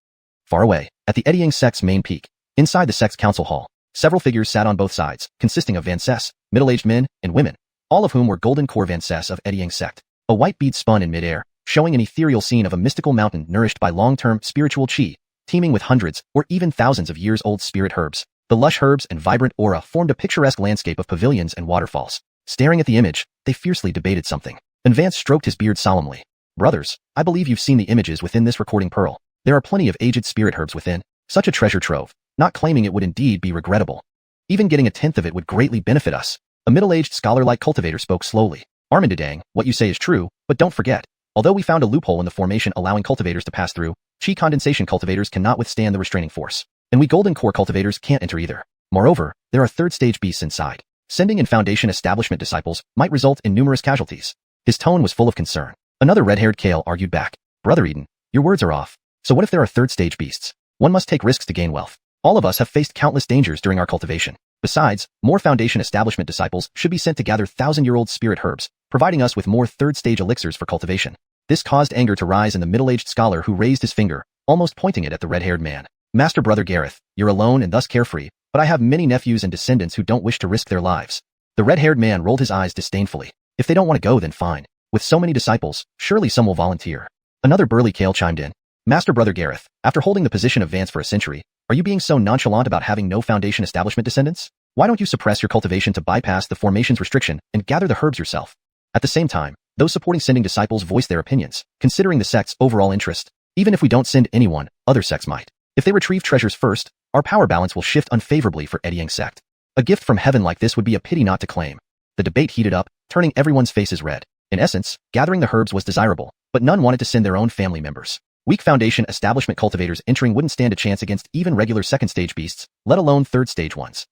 Far away, at the eddying sect's main peak, inside the sect's council hall, several figures sat on both sides, consisting of Vancess, middle-aged men, and women, all of whom were golden core Vancess of eddying sect. A white bead spun in midair, showing an ethereal scene of a mystical mountain nourished by long-term spiritual chi, teeming with hundreds or even thousands of years-old spirit herbs. The lush herbs and vibrant aura formed a picturesque landscape of pavilions and waterfalls. Staring at the image, they fiercely debated something. And Vance stroked his beard solemnly. Brothers, I believe you've seen the images within this recording pearl. There are plenty of aged spirit herbs within. Such a treasure trove. Not claiming it would indeed be regrettable. Even getting 1/10 of it would greatly benefit us. A middle-aged scholar-like cultivator spoke slowly. Armandadang, what you say is true, but don't forget. Although we found a loophole in the formation allowing cultivators to pass through, chi condensation cultivators cannot withstand the restraining force. And we golden core cultivators can't enter either. Moreover, there are third-stage beasts inside. Sending in Foundation establishment disciples might result in numerous casualties. His tone was full of concern. Another red-haired Kale argued back. Brother Eden, your words are off. So what if there are third-stage beasts? One must take risks to gain wealth. All of us have faced countless dangers during our cultivation. Besides, more Foundation establishment disciples should be sent to gather 1,000-year-old spirit herbs, providing us with more third-stage elixirs for cultivation. This caused anger to rise in the middle-aged scholar who raised his finger, almost pointing it at the red-haired man. Master Brother Gareth, you're alone and thus carefree, but I have many nephews and descendants who don't wish to risk their lives. The red-haired man rolled his eyes disdainfully. If they don't want to go, then fine. With so many disciples, surely some will volunteer. Another burly Kale chimed in. Master Brother Gareth, after holding the position of Vance for a century, are you being so nonchalant about having no Foundation establishment descendants? Why don't you suppress your cultivation to bypass the formation's restriction and gather the herbs yourself? At the same time, those supporting sending disciples voiced their opinions, considering the sect's overall interest. Even if we don't send anyone, other sects might. If they retrieve treasures first, our power balance will shift unfavorably for eddying sect. A gift from heaven like this would be a pity not to claim. The debate heated up, turning everyone's faces red. In essence, gathering the herbs was desirable, but none wanted to send their own family members. Weak Foundation establishment cultivators entering wouldn't stand a chance against even regular second-stage beasts, let alone third-stage ones.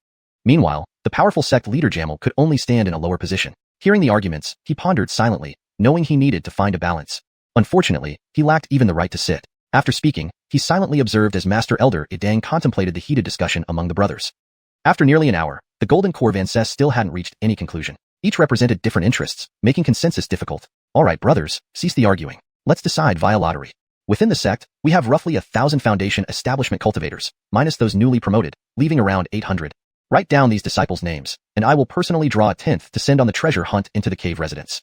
Meanwhile, the powerful sect leader Jamal could only stand in a lower position. Hearing the arguments, he pondered silently, knowing he needed to find a balance. Unfortunately, he lacked even the right to sit. After speaking, he silently observed as Master Elder Idang contemplated the heated discussion among the brothers. After nearly an hour, the Golden Core Vancess still hadn't reached any conclusion. Each represented different interests, making consensus difficult. All right, brothers, cease the arguing. Let's decide via lottery. Within the sect, we have roughly 1,000 Foundation establishment cultivators, minus those newly promoted, leaving around 800. Write down these disciples' names, and I will personally draw 1/10 to send on the treasure hunt into the cave residence.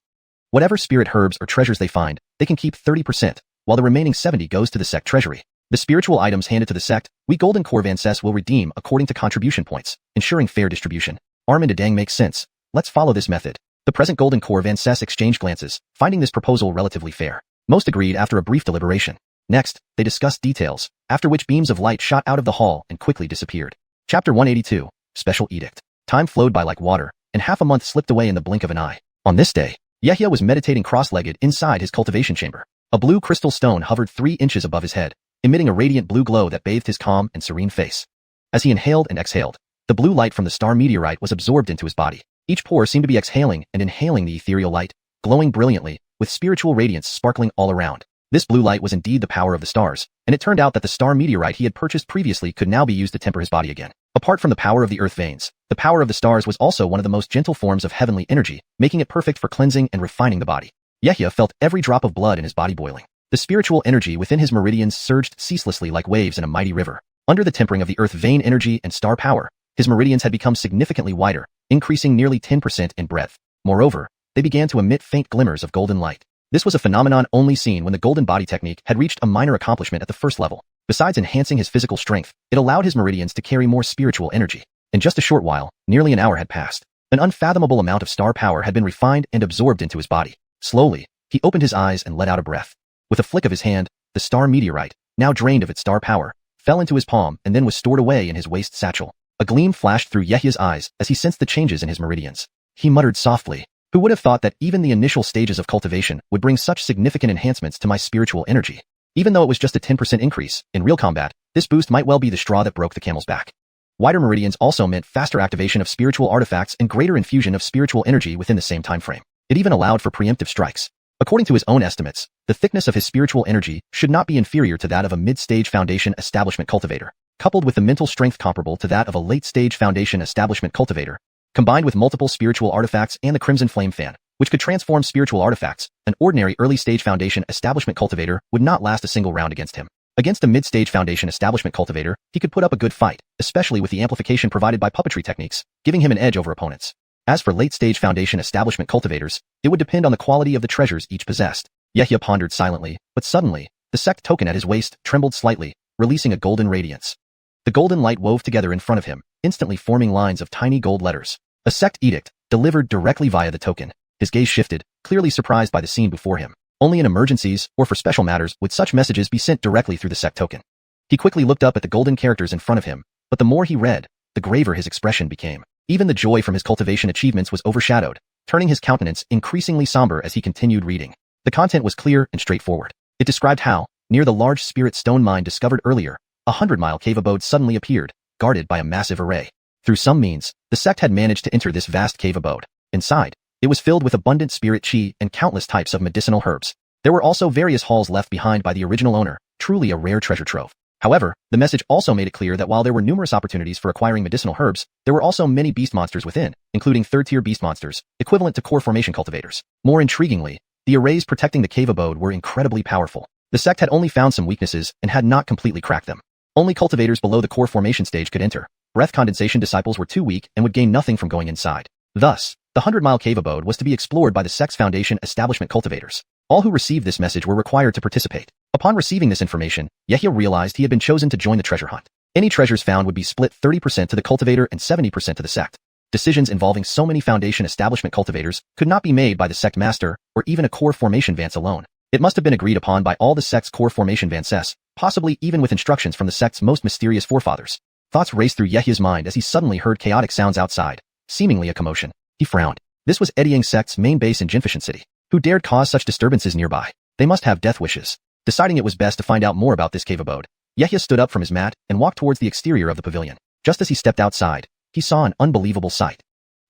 Whatever spirit herbs or treasures they find, they can keep 30%, while the remaining 70 goes to the sect treasury. The spiritual items handed to the sect, we Golden Core Vancess will redeem according to contribution points, ensuring fair distribution. Armandadang makes sense. Let's follow this method. The present Golden Core Vancess exchanged glances, finding this proposal relatively fair. Most agreed after a brief deliberation. Next, they discussed details, after which beams of light shot out of the hall and quickly disappeared. Chapter 182, Special Edict. Time flowed by like water, and half a month slipped away in the blink of an eye. On this day, Yehia was meditating cross-legged inside his cultivation chamber. A blue crystal stone hovered 3 inches above his head, emitting a radiant blue glow that bathed his calm and serene face. As he inhaled and exhaled, the blue light from the star meteorite was absorbed into his body. Each pore seemed to be exhaling and inhaling the ethereal light, glowing brilliantly, with spiritual radiance sparkling all around. This blue light was indeed the power of the stars, and it turned out that the star meteorite he had purchased previously could now be used to temper his body again. Apart from the power of the earth veins, the power of the stars was also one of the most gentle forms of heavenly energy, making it perfect for cleansing and refining the body. Yehia felt every drop of blood in his body boiling. The spiritual energy within his meridians surged ceaselessly like waves in a mighty river. Under the tempering of the earth vein energy and star power, His meridians had become significantly wider, increasing nearly 10% in breadth. Moreover, they began to emit faint glimmers of golden light. This was a phenomenon only seen when the golden body technique had reached a minor accomplishment at the first level. Besides enhancing his physical strength, it allowed his meridians to carry more spiritual energy. In just a short while, nearly an hour had passed. An unfathomable amount of star power had been refined and absorbed into his body. Slowly, he opened his eyes and let out a breath. With a flick of his hand, the star meteorite, now drained of its star power, fell into his palm and then was stored away in his waist satchel. A gleam flashed through Yehya's eyes as he sensed the changes in his meridians. He muttered softly, "Who would have thought that even the initial stages of cultivation would bring such significant enhancements to my spiritual energy?" Even though it was just a 10% increase, in real combat, this boost might well be the straw that broke the camel's back. Wider meridians also meant faster activation of spiritual artifacts and greater infusion of spiritual energy within the same time frame. It even allowed for preemptive strikes. According to his own estimates, the thickness of his spiritual energy should not be inferior to that of a mid-stage foundation establishment cultivator, coupled with the mental strength comparable to that of a late-stage foundation establishment cultivator. Combined with multiple spiritual artifacts and the Crimson Flame Fan, which could transform spiritual artifacts, an ordinary early-stage foundation establishment cultivator would not last a single round against him. Against a mid-stage foundation establishment cultivator, he could put up a good fight, especially with the amplification provided by puppetry techniques, giving him an edge over opponents. As for late-stage foundation establishment cultivators, it would depend on the quality of the treasures each possessed. Yehya pondered silently, but suddenly, the sect token at his waist trembled slightly, releasing a golden radiance. The golden light wove together in front of him, instantly forming lines of tiny gold letters. A sect edict, delivered directly via the token. His gaze shifted, clearly surprised by the scene before him. Only in emergencies or for special matters would such messages be sent directly through the sect token. He quickly looked up at the golden characters in front of him, but the more he read, the graver his expression became. Even the joy from his cultivation achievements was overshadowed, turning his countenance increasingly somber as he continued reading. The content was clear and straightforward. It described how, near the large spirit stone mine discovered earlier, a 100-mile cave abode suddenly appeared, guarded by a massive array. Through some means, the sect had managed to enter this vast cave abode. Inside, it was filled with abundant spirit chi and countless types of medicinal herbs. There were also various halls left behind by the original owner, truly a rare treasure trove. However, the message also made it clear that while there were numerous opportunities for acquiring medicinal herbs, there were also many beast monsters within, including third-tier beast monsters, equivalent to core formation cultivators. More intriguingly, the arrays protecting the cave abode were incredibly powerful. The sect had only found some weaknesses and had not completely cracked them. Only cultivators below the core formation stage could enter. Breath condensation disciples were too weak and would gain nothing from going inside. Thus, the 100-mile cave abode was to be explored by the sect's foundation establishment cultivators. All who received this message were required to participate. Upon receiving this information, Yehya realized he had been chosen to join the treasure hunt. Any treasures found would be split 30% to the cultivator and 70% to the sect. Decisions involving so many foundation establishment cultivators could not be made by the sect master or even a core formation vance alone. It must have been agreed upon by all the sect's core formation vances, possibly even with instructions from the sect's most mysterious forefathers. Thoughts raced through Yehya's mind as he suddenly heard chaotic sounds outside, seemingly a commotion. He frowned. This was Ediang sect's main base in Jinfishan City. Who dared cause such disturbances nearby? They must have death wishes. Deciding it was best to find out more about this cave abode, Yehya stood up from his mat and walked towards the exterior of the pavilion. Just as he stepped outside, he saw an unbelievable sight.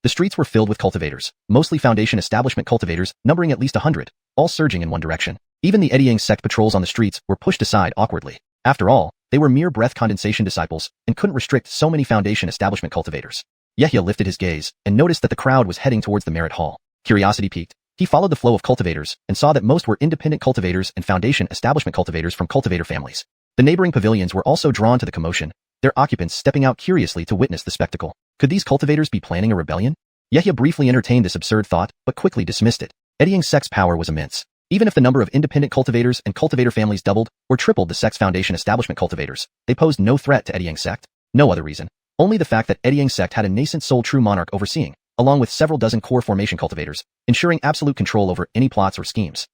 The streets were filled with cultivators, mostly foundation establishment cultivators, numbering at least 100, all surging in one direction. Even the Ediang sect patrols on the streets were pushed aside awkwardly. After all, they were mere breath condensation disciples and couldn't restrict so many foundation establishment cultivators. Yehya lifted his gaze and noticed that the crowd was heading towards the Merit Hall. Curiosity piqued. He followed the flow of cultivators and saw that most were independent cultivators and foundation establishment cultivators from cultivator families. The neighboring pavilions were also drawn to the commotion, their occupants stepping out curiously to witness the spectacle. Could these cultivators be planning a rebellion? Yehya briefly entertained this absurd thought, but quickly dismissed it. Ediang sect's power was immense. Even if the number of independent cultivators and cultivator families doubled or tripled the sect's foundation establishment cultivators, they posed no threat to Ediang sect. No other reason. Only the fact that Ediang sect had a nascent sole true monarch overseeing, along with several dozen core formation cultivators, ensuring absolute control over any plots or schemes.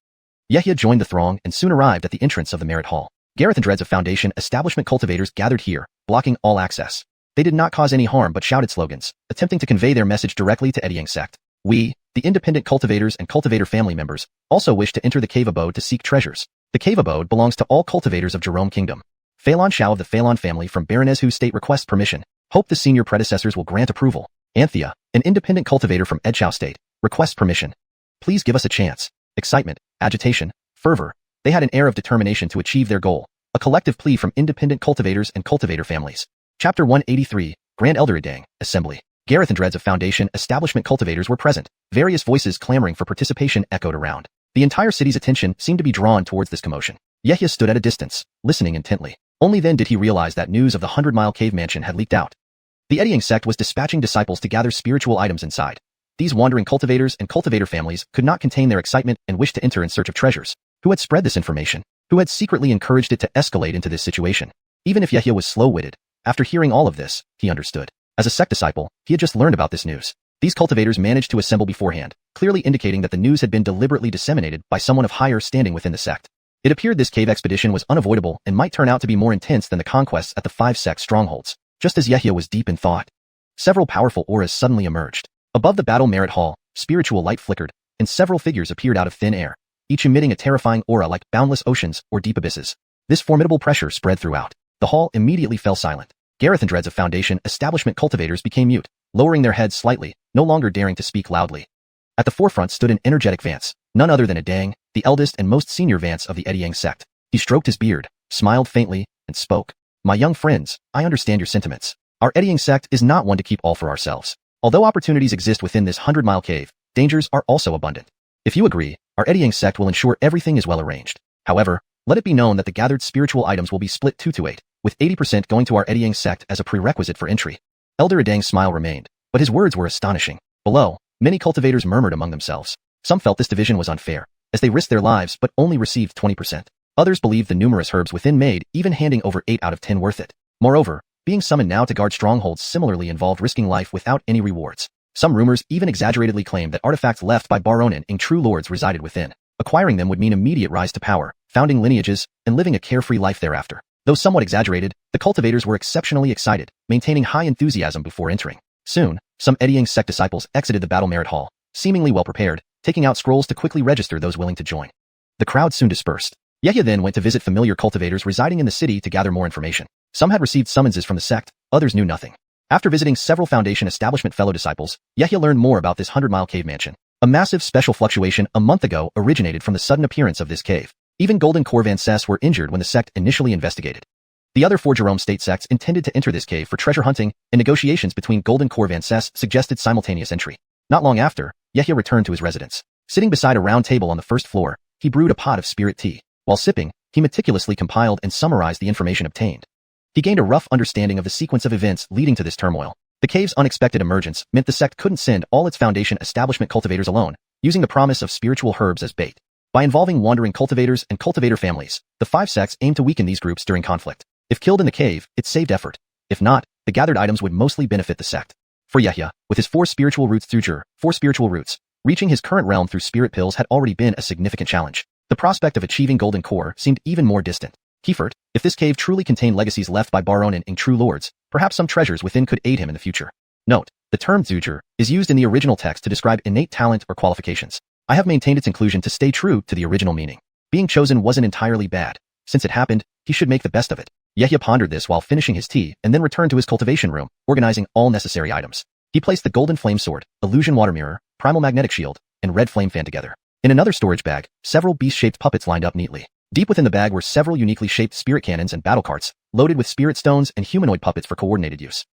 Yehya joined the throng and soon arrived at the entrance of the Merit Hall. Gareth and Dreads of Foundation establishment cultivators gathered here, blocking all access. They did not cause any harm but shouted slogans, attempting to convey their message directly to Ediang sect. We, the independent cultivators and cultivator family members, also wish to enter the cave abode to seek treasures. The cave abode belongs to all cultivators of Jerome Kingdom. Phelan Xiao of the Phelan family from Baroness Hu State requests permission. Hope the senior predecessors will grant approval. Anthea, an independent cultivator from Edchao State, requests permission. Please give us a chance. Excitement, agitation, fervor. They had an air of determination to achieve their goal. A collective plea from independent cultivators and cultivator families. Chapter 183, Grand Elder Edang, Assembly. Gareth and Dreads of Foundation establishment cultivators were present. Various voices clamoring for participation echoed around. The entire city's attention seemed to be drawn towards this commotion. Yehya stood at a distance, listening intently. Only then did he realize that news of the 100-mile cave mansion had leaked out. The eddying sect was dispatching disciples to gather spiritual items inside. These wandering cultivators and cultivator families could not contain their excitement and wished to enter in search of treasures. Who had spread this information? Who had secretly encouraged it to escalate into this situation? Even if Yehia was slow-witted, after hearing all of this, he understood. As a sect disciple, he had just learned about this news. These cultivators managed to assemble beforehand, clearly indicating that the news had been deliberately disseminated by someone of higher standing within the sect. It appeared this cave expedition was unavoidable and might turn out to be more intense than the conquests at the 5 sect strongholds. Just as Yehia was deep in thought, several powerful auras suddenly emerged. Above the battle merit hall, spiritual light flickered, and several figures appeared out of thin air, each emitting a terrifying aura like boundless oceans or deep abysses. This formidable pressure spread throughout. The hall immediately fell silent. Gareth and Dreads of Foundation establishment cultivators became mute, lowering their heads slightly, no longer daring to speak loudly. At the forefront stood an energetic Vance, none other than Adang, the eldest and most senior Vance of the eddying sect. He stroked his beard, smiled faintly, and spoke. My young friends, I understand your sentiments. Our eddying sect is not one to keep all for ourselves. Although opportunities exist within this 100-mile cave, dangers are also abundant. If you agree, our eddying sect will ensure everything is well arranged. However, let it be known that the gathered spiritual items will be split 2 to 8, with 80% going to our eddying sect as a prerequisite for entry. Elder Adang's smile remained, but his words were astonishing. Below, many cultivators murmured among themselves. Some felt this division was unfair, as they risked their lives but only received 20%. Others believed the numerous herbs within made even handing over 8 out of 10 worth it. Moreover, being summoned now to guard strongholds similarly involved risking life without any rewards. Some rumors even exaggeratedly claimed that artifacts left by Baronin and true lords resided within. Acquiring them would mean immediate rise to power, founding lineages, and living a carefree life thereafter. Though somewhat exaggerated, the cultivators were exceptionally excited, maintaining high enthusiasm before entering. Soon, some eddying sect disciples exited the battle merit hall, seemingly well prepared, taking out scrolls to quickly register those willing to join. The crowd soon dispersed. Yehia then went to visit familiar cultivators residing in the city to gather more information. Some had received summonses from the sect, others knew nothing. After visiting several Foundation establishment fellow disciples, Yehia learned more about this 100-mile cave mansion. A massive special fluctuation a month ago originated from the sudden appearance of this cave. Even Golden Core Vances were injured when the sect initially investigated. The other 4 Jerome state sects intended to enter this cave for treasure hunting, and negotiations between Golden Core Vances suggested simultaneous entry. Not long after, Yehia returned to his residence. Sitting beside a round table on the first floor, he brewed a pot of spirit tea. While sipping, he meticulously compiled and summarized the information obtained. He gained a rough understanding of the sequence of events leading to this turmoil. The cave's unexpected emergence meant the sect couldn't send all its Foundation establishment cultivators alone, using the promise of spiritual herbs as bait. By involving wandering cultivators and cultivator families, the 5 sects aimed to weaken these groups during conflict. If killed in the cave, it saved effort. If not, the gathered items would mostly benefit the sect. For Yehia, with his 4 spiritual roots through Jur, 4 spiritual roots, reaching his current realm through spirit pills had already been a significant challenge. The prospect of achieving Golden Core seemed even more distant. Kiefert, if this cave truly contained legacies left by Baronin and true lords, perhaps some treasures within could aid him in the future. Note, the term Zujur is used in the original text to describe innate talent or qualifications. I have maintained its inclusion to stay true to the original meaning. Being chosen wasn't entirely bad. Since it happened, he should make the best of it. Yehia pondered this while finishing his tea and then returned to his cultivation room, organizing all necessary items. He placed the golden flame sword, illusion water mirror, primal magnetic shield, and red flame fan together. In another storage bag, several beast-shaped puppets lined up neatly. Deep within the bag were several uniquely shaped spirit cannons and battle carts, loaded with spirit stones and humanoid puppets for coordinated use.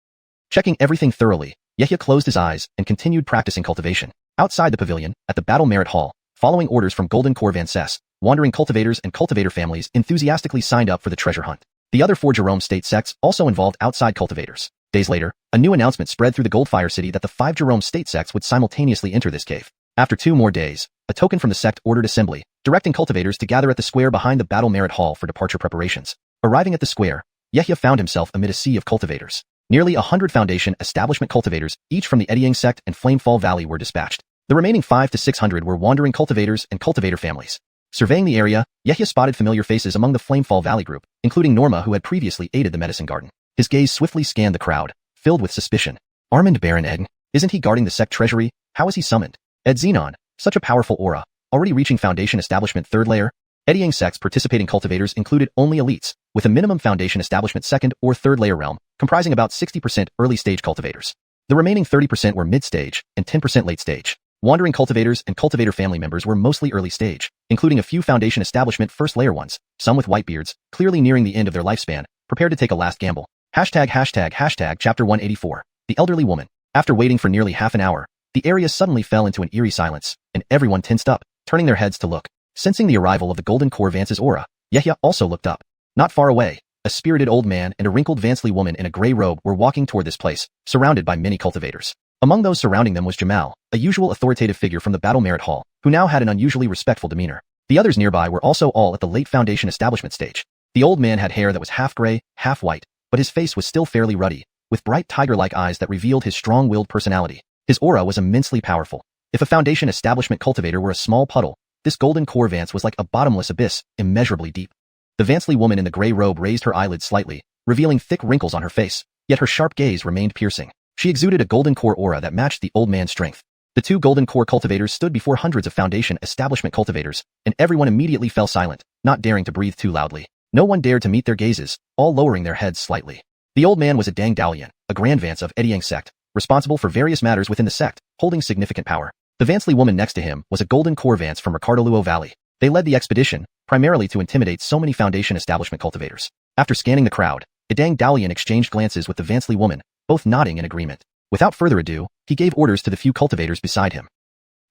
Checking everything thoroughly, Yehia closed his eyes and continued practicing cultivation. Outside the pavilion, at the Battle Merit Hall, following orders from Golden Core Vances, wandering cultivators and cultivator families enthusiastically signed up for the treasure hunt. The other 4 Jerome state sects also involved outside cultivators. Days later, a new announcement spread through the Goldfire City that the 5 Jerome state sects would simultaneously enter this cave. After 2 more days, a token from the sect ordered assembly, directing cultivators to gather at the square behind the Battle Merit Hall for departure preparations. Arriving at the square, Yehia found himself amid a sea of cultivators. Nearly 100 Foundation establishment cultivators, each from the Eddying sect and Flamefall Valley, were dispatched. The remaining 500 to 600 were wandering cultivators and cultivator families. Surveying the area, Yehia spotted familiar faces among the Flamefall Valley group, including Norma, who had previously aided the medicine garden. His gaze swiftly scanned the crowd, filled with suspicion. Armand Baron Egg? Isn't he guarding the sect treasury? How is he summoned? Ed Xenon, such a powerful aura, already reaching Foundation establishment 3rd layer. Eddying sects participating cultivators included only elites, with a minimum Foundation establishment 2nd or 3rd layer realm, comprising about 60% early stage cultivators. The remaining 30% were mid-stage and 10% late stage. Wandering cultivators and cultivator family members were mostly early stage, including a few Foundation establishment 1st layer ones, some with white beards, clearly nearing the end of their lifespan, prepared to take a last gamble. ####Chapter 184. The Elderly Woman. After waiting for nearly half an hour, the area suddenly fell into an eerie silence, and everyone tensed up, turning their heads to look. Sensing the arrival of the Golden Core Vance's aura, Yehia also looked up. Not far away, a spirited old man and a wrinkled Vansley woman in a gray robe were walking toward this place, surrounded by many cultivators. Among those surrounding them was Jamal, a usual authoritative figure from the Battle Merit Hall, who now had an unusually respectful demeanor. The others nearby were also all at the late Foundation establishment stage. The old man had hair that was half gray, half white, but his face was still fairly ruddy, with bright tiger-like eyes that revealed his strong-willed personality. His aura was immensely powerful. If a Foundation establishment cultivator were a small puddle, this golden core Vance was like a bottomless abyss, immeasurably deep. The Vansley woman in the gray robe raised her eyelids slightly, revealing thick wrinkles on her face, yet her sharp gaze remained piercing. She exuded a golden core aura that matched the old man's strength. The two golden core cultivators stood before hundreds of Foundation establishment cultivators, and everyone immediately fell silent, not daring to breathe too loudly. No one dared to meet their gazes, all lowering their heads slightly. The old man was a Dang Dalian, a Grand Vance of Ediang sect, responsible for various matters within the sect, holding significant power. The Vansley woman next to him was a golden core Vance from Ricardo Valley. They led the expedition, primarily to intimidate so many Foundation establishment cultivators. After scanning the crowd, Dang Dalian exchanged glances with the Vansley woman, both nodding in agreement. Without further ado, he gave orders to the few cultivators beside him.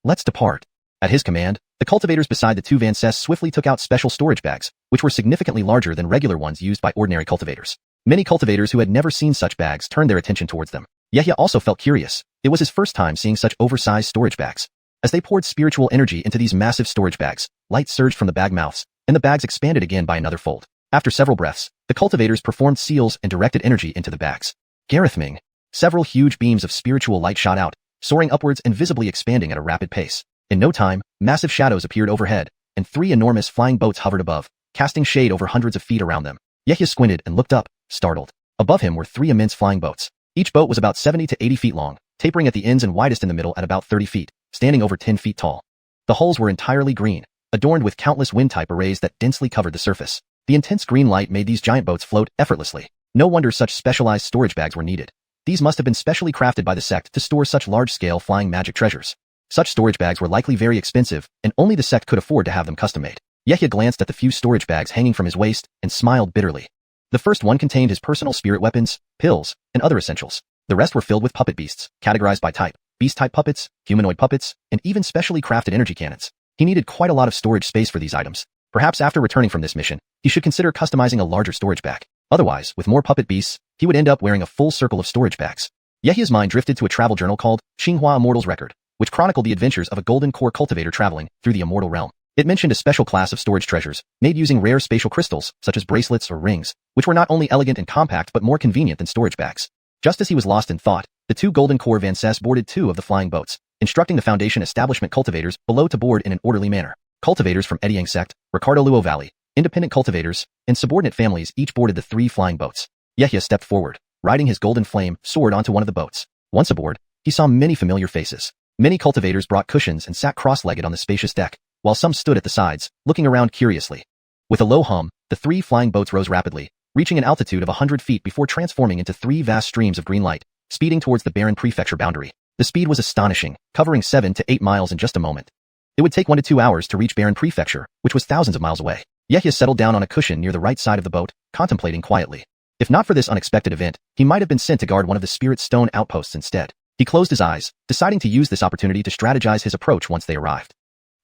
Let's depart. At his command, the cultivators beside the two Vances swiftly took out special storage bags, which were significantly larger than regular ones used by ordinary cultivators. Many cultivators who had never seen such bags turned their attention towards them. Yehia also felt curious. It was his first time seeing such oversized storage bags. As they poured spiritual energy into these massive storage bags, light surged from the bag mouths, and the bags expanded again by another fold. After several breaths, the cultivators performed seals and directed energy into the bags. Garethming. Several huge beams of spiritual light shot out, soaring upwards and visibly expanding at a rapid pace. In no time, massive shadows appeared overhead, and 3 enormous flying boats hovered above, casting shade over hundreds of feet around them. Yehia squinted and looked up, startled. Above him were 3 immense flying boats. Each boat was about 70 to 80 feet long, tapering at the ends and widest in the middle at about 30 feet, standing over 10 feet tall. The hulls were entirely green, adorned with countless wind-type arrays that densely covered the surface. The intense green light made these giant boats float effortlessly. No wonder such specialized storage bags were needed. These must have been specially crafted by the sect to store such large-scale flying magic treasures. Such storage bags were likely very expensive, and only the sect could afford to have them custom-made. Yehia glanced at the few storage bags hanging from his waist and smiled bitterly. The first one contained his personal spirit weapons, pills, and other essentials. The rest were filled with puppet beasts, categorized by type, beast-type puppets, humanoid puppets, and even specially crafted energy cannons. He needed quite a lot of storage space for these items. Perhaps after returning from this mission, he should consider customizing a larger storage bag. Otherwise, with more puppet beasts, he would end up wearing a full circle of storage bags. Yehia's mind drifted to a travel journal called Xinhua Immortal's Record, which chronicled the adventures of a golden core cultivator traveling through the immortal realm. It mentioned a special class of storage treasures, made using rare spatial crystals, such as bracelets or rings, which were not only elegant and compact but more convenient than storage bags. Just as he was lost in thought, the two golden core Vances boarded 2 of the flying boats, instructing the Foundation establishment cultivators below to board in an orderly manner. Cultivators from Ediang sect, Ricardo Valley, independent cultivators, and subordinate families each boarded the 3 flying boats. Yehia stepped forward, riding his golden flame sword onto one of the boats. Once aboard, he saw many familiar faces. Many cultivators brought cushions and sat cross-legged on the spacious deck, while some stood at the sides, looking around curiously. With a low hum, the 3 flying boats rose rapidly, reaching an altitude of 100 feet before transforming into 3 vast streams of green light, speeding towards the barren prefecture boundary. The speed was astonishing, covering 7 to 8 miles in just a moment. It would take 1 to 2 hours to reach Barren Prefecture, which was thousands of miles away. Yehia settled down on a cushion near the right side of the boat, contemplating quietly. If not for this unexpected event, he might have been sent to guard one of the Spirit Stone outposts instead. He closed his eyes, deciding to use this opportunity to strategize his approach once they arrived.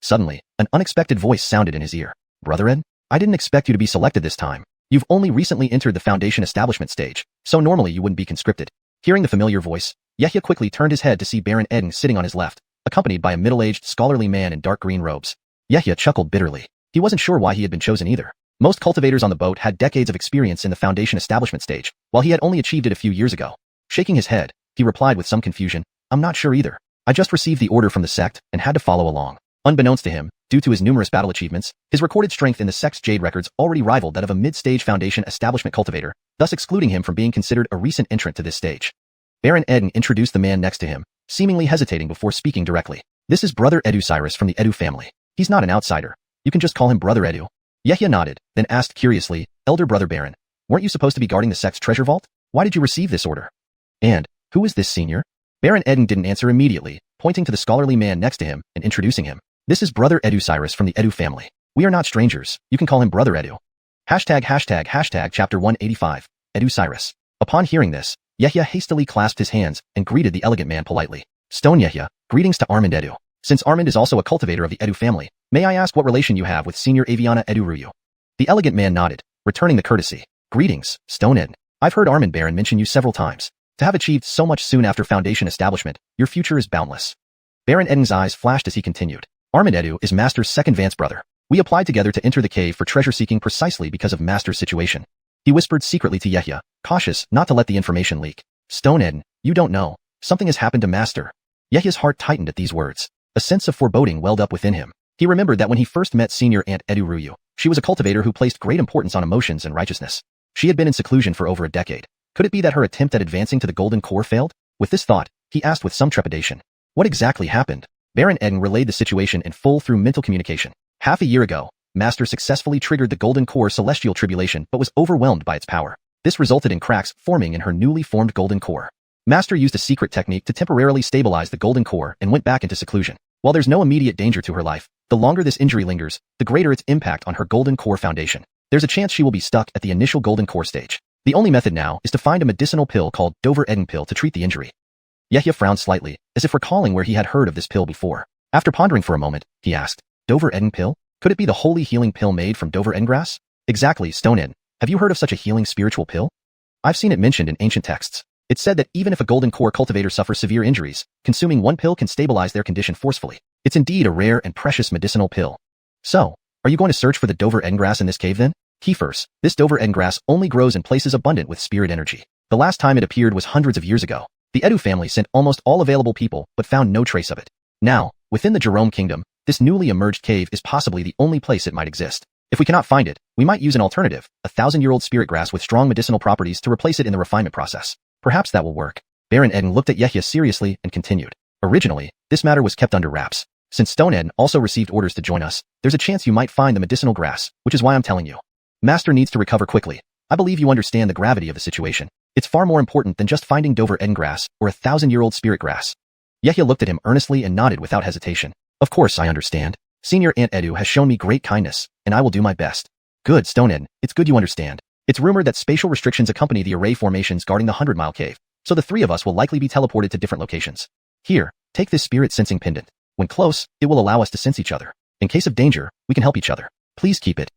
Suddenly, an unexpected voice sounded in his ear. Brother Ed, I didn't expect you to be selected this time. You've only recently entered the Foundation establishment stage, so normally you wouldn't be conscripted. Hearing the familiar voice, Yehia quickly turned his head to see Baron Eden sitting on his left, accompanied by a middle-aged, scholarly man in dark green robes. Yehia chuckled bitterly. He wasn't sure why he had been chosen either. Most cultivators on the boat had decades of experience in the Foundation establishment stage, while he had only achieved it a few years ago. Shaking his head, he replied with some confusion, I'm not sure either. I just received the order from the sect and had to follow along. Unbeknownst to him, due to his numerous battle achievements, his recorded strength in the sect's Jade records already rivaled that of a mid-stage Foundation establishment cultivator, thus excluding him from being considered a recent entrant to this stage. Baron Eden introduced the man next to him, seemingly hesitating before speaking directly. This is Brother Edu Cyrus from the Edu family. He's not an outsider. You can just call him Brother Edu. Yehia nodded, then asked curiously, Elder Brother Baron, weren't you supposed to be guarding the sect's treasure vault? Why did you receive this order? And, who is this senior? Baron Eden didn't answer immediately, pointing to the scholarly man next to him and introducing him. This is Brother Edu Cyrus from the Edu family. We are not strangers, you can call him Brother Edu. ####Chapter 185, Edu Cyrus. Upon hearing this, Yehia hastily clasped his hands and greeted the elegant man politely. Stone Yehia, greetings to Armand Edu. Since Armand is also a cultivator of the Edu family, may I ask what relation you have with Senior Aviana Edu Ruyu? The elegant man nodded, returning the courtesy. Greetings, Stoned. I've heard Armin Baron mention you several times. To have achieved so much soon after Foundation establishment, your future is boundless. Baron Eden's eyes flashed as he continued. Armin Edu is Master's second Vance brother. We applied together to enter the cave for treasure seeking precisely because of Master's situation. He whispered secretly to Yehia, cautious not to let the information leak. Stone Eden, you don't know. Something has happened to Master. Yehia's heart tightened at these words. A sense of foreboding welled up within him. He remembered that when he first met Senior Aunt Edu Ruyu, she was a cultivator who placed great importance on emotions and righteousness. She had been in seclusion for over a decade. Could it be that her attempt at advancing to the Golden Core failed? With this thought, he asked with some trepidation. What exactly happened? Baron Eden relayed the situation in full through mental communication. Half a year ago, Master successfully triggered the Golden Core celestial tribulation but was overwhelmed by its power. This resulted in cracks forming in her newly formed Golden Core. Master used a secret technique to temporarily stabilize the Golden Core and went back into seclusion. While there's no immediate danger to her life, the longer this injury lingers, the greater its impact on her Golden Core foundation. There's a chance she will be stuck at the initial Golden Core stage. The only method now is to find a medicinal pill called Dover Eden pill to treat the injury. Yehia frowned slightly, as if recalling where he had heard of this pill before. After pondering for a moment, he asked, Dover Eden pill? Could it be the holy healing pill made from Dover Eden grass? Exactly, Stone Eden. Have you heard of such a healing spiritual pill? I've seen it mentioned in ancient texts. It said that even if a Golden Core cultivator suffers severe injuries, consuming one pill can stabilize their condition forcefully. It's indeed a rare and precious medicinal pill. So, are you going to search for the Dover Eden grass in this cave then? Key first, this Dover Eden grass only grows in places abundant with spirit energy. The last time it appeared was hundreds of years ago. The Edu family sent almost all available people but found no trace of it. Now, within the Jerome Kingdom, this newly emerged cave is possibly the only place it might exist. If we cannot find it, we might use an alternative, a 1,000-year-old spirit grass with strong medicinal properties to replace it in the refinement process. Perhaps that will work. Baron Eden looked at Yehia seriously and continued. Originally, this matter was kept under wraps. Since Stone Eden also received orders to join us, there's a chance you might find the medicinal grass, which is why I'm telling you. Master needs to recover quickly. I believe you understand the gravity of the situation. It's far more important than just finding Dover Eden grass or a 1,000-year-old spirit grass. Yehia looked at him earnestly and nodded without hesitation. Of course I understand. Senior Aunt Edu has shown me great kindness, and I will do my best. Good, Stone Eden. It's good you understand. It's rumored that spatial restrictions accompany the array formations guarding the 100-mile cave, so the three of us will likely be teleported to different locations. Here, take this spirit sensing pendant. When close, it will allow us to sense each other. In case of danger, we can help each other. Please keep it.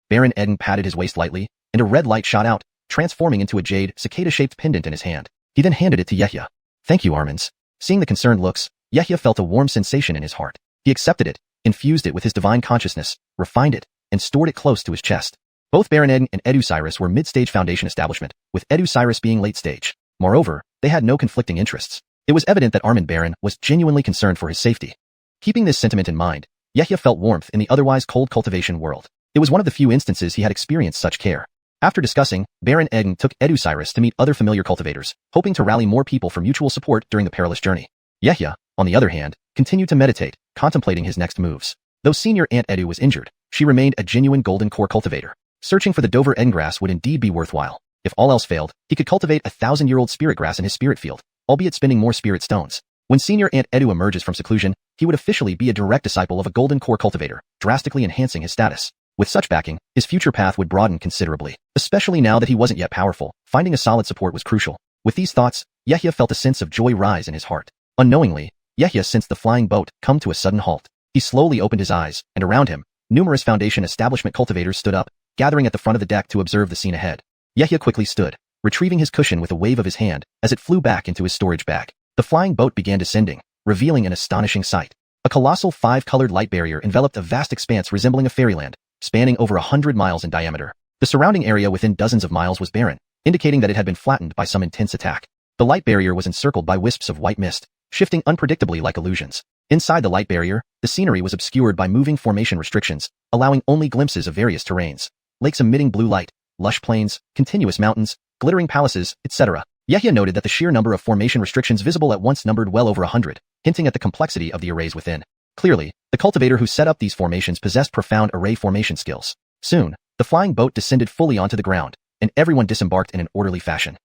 Baron Eden patted his waist lightly, and a red light shot out, transforming into a jade, cicada-shaped pendant in his hand. He then handed it to Yehia. Thank you, Armins. Seeing the concerned looks, Yehia felt a warm sensation in his heart. He accepted it, infused it with his divine consciousness, refined it, and stored it close to his chest. Both Baron Eden and Edu Cyrus were mid-stage Foundation establishment, with Edu Cyrus being late stage. Moreover, they had no conflicting interests. It was evident that Armin Baron was genuinely concerned for his safety. Keeping this sentiment in mind, Yehia felt warmth in the otherwise cold cultivation world. It was one of the few instances he had experienced such care. After discussing, Baron Eden took Edu Cyrus to meet other familiar cultivators, hoping to rally more people for mutual support during the perilous journey. Yehia, on the other hand, continued to meditate, contemplating his next moves. Though Senior Aunt Edu was injured, she remained a genuine Golden Core cultivator. Searching for the Dover Eden grass would indeed be worthwhile. If all else failed, he could cultivate a 1,000-year-old spirit grass in his spirit field, albeit spending more spirit stones. When Senior Aunt Edu emerges from seclusion, he would officially be a direct disciple of a Golden Core cultivator, drastically enhancing his status. With such backing, his future path would broaden considerably. Especially now that he wasn't yet powerful, finding a solid support was crucial. With these thoughts, Yehia felt a sense of joy rise in his heart. Unknowingly, Yehia sensed the flying boat come to a sudden halt. He slowly opened his eyes, and around him, numerous Foundation establishment cultivators stood up, gathering at the front of the deck to observe the scene ahead. Yehia quickly stood, retrieving his cushion with a wave of his hand as it flew back into his storage bag. The flying boat began descending, revealing an astonishing sight. A colossal 5-colored light barrier enveloped a vast expanse resembling a fairyland, spanning over 100 miles in diameter. The surrounding area within dozens of miles was barren, indicating that it had been flattened by some intense attack. The light barrier was encircled by wisps of white mist, shifting unpredictably like illusions. Inside the light barrier, the scenery was obscured by moving formation restrictions, allowing only glimpses of various terrains. Lakes emitting blue light, lush plains, continuous mountains, glittering palaces, etc. Yehia noted that the sheer number of formation restrictions visible at once numbered well over 100, hinting at the complexity of the arrays within. Clearly, the cultivator who set up these formations possessed profound array formation skills. Soon, the flying boat descended fully onto the ground, and everyone disembarked in an orderly fashion.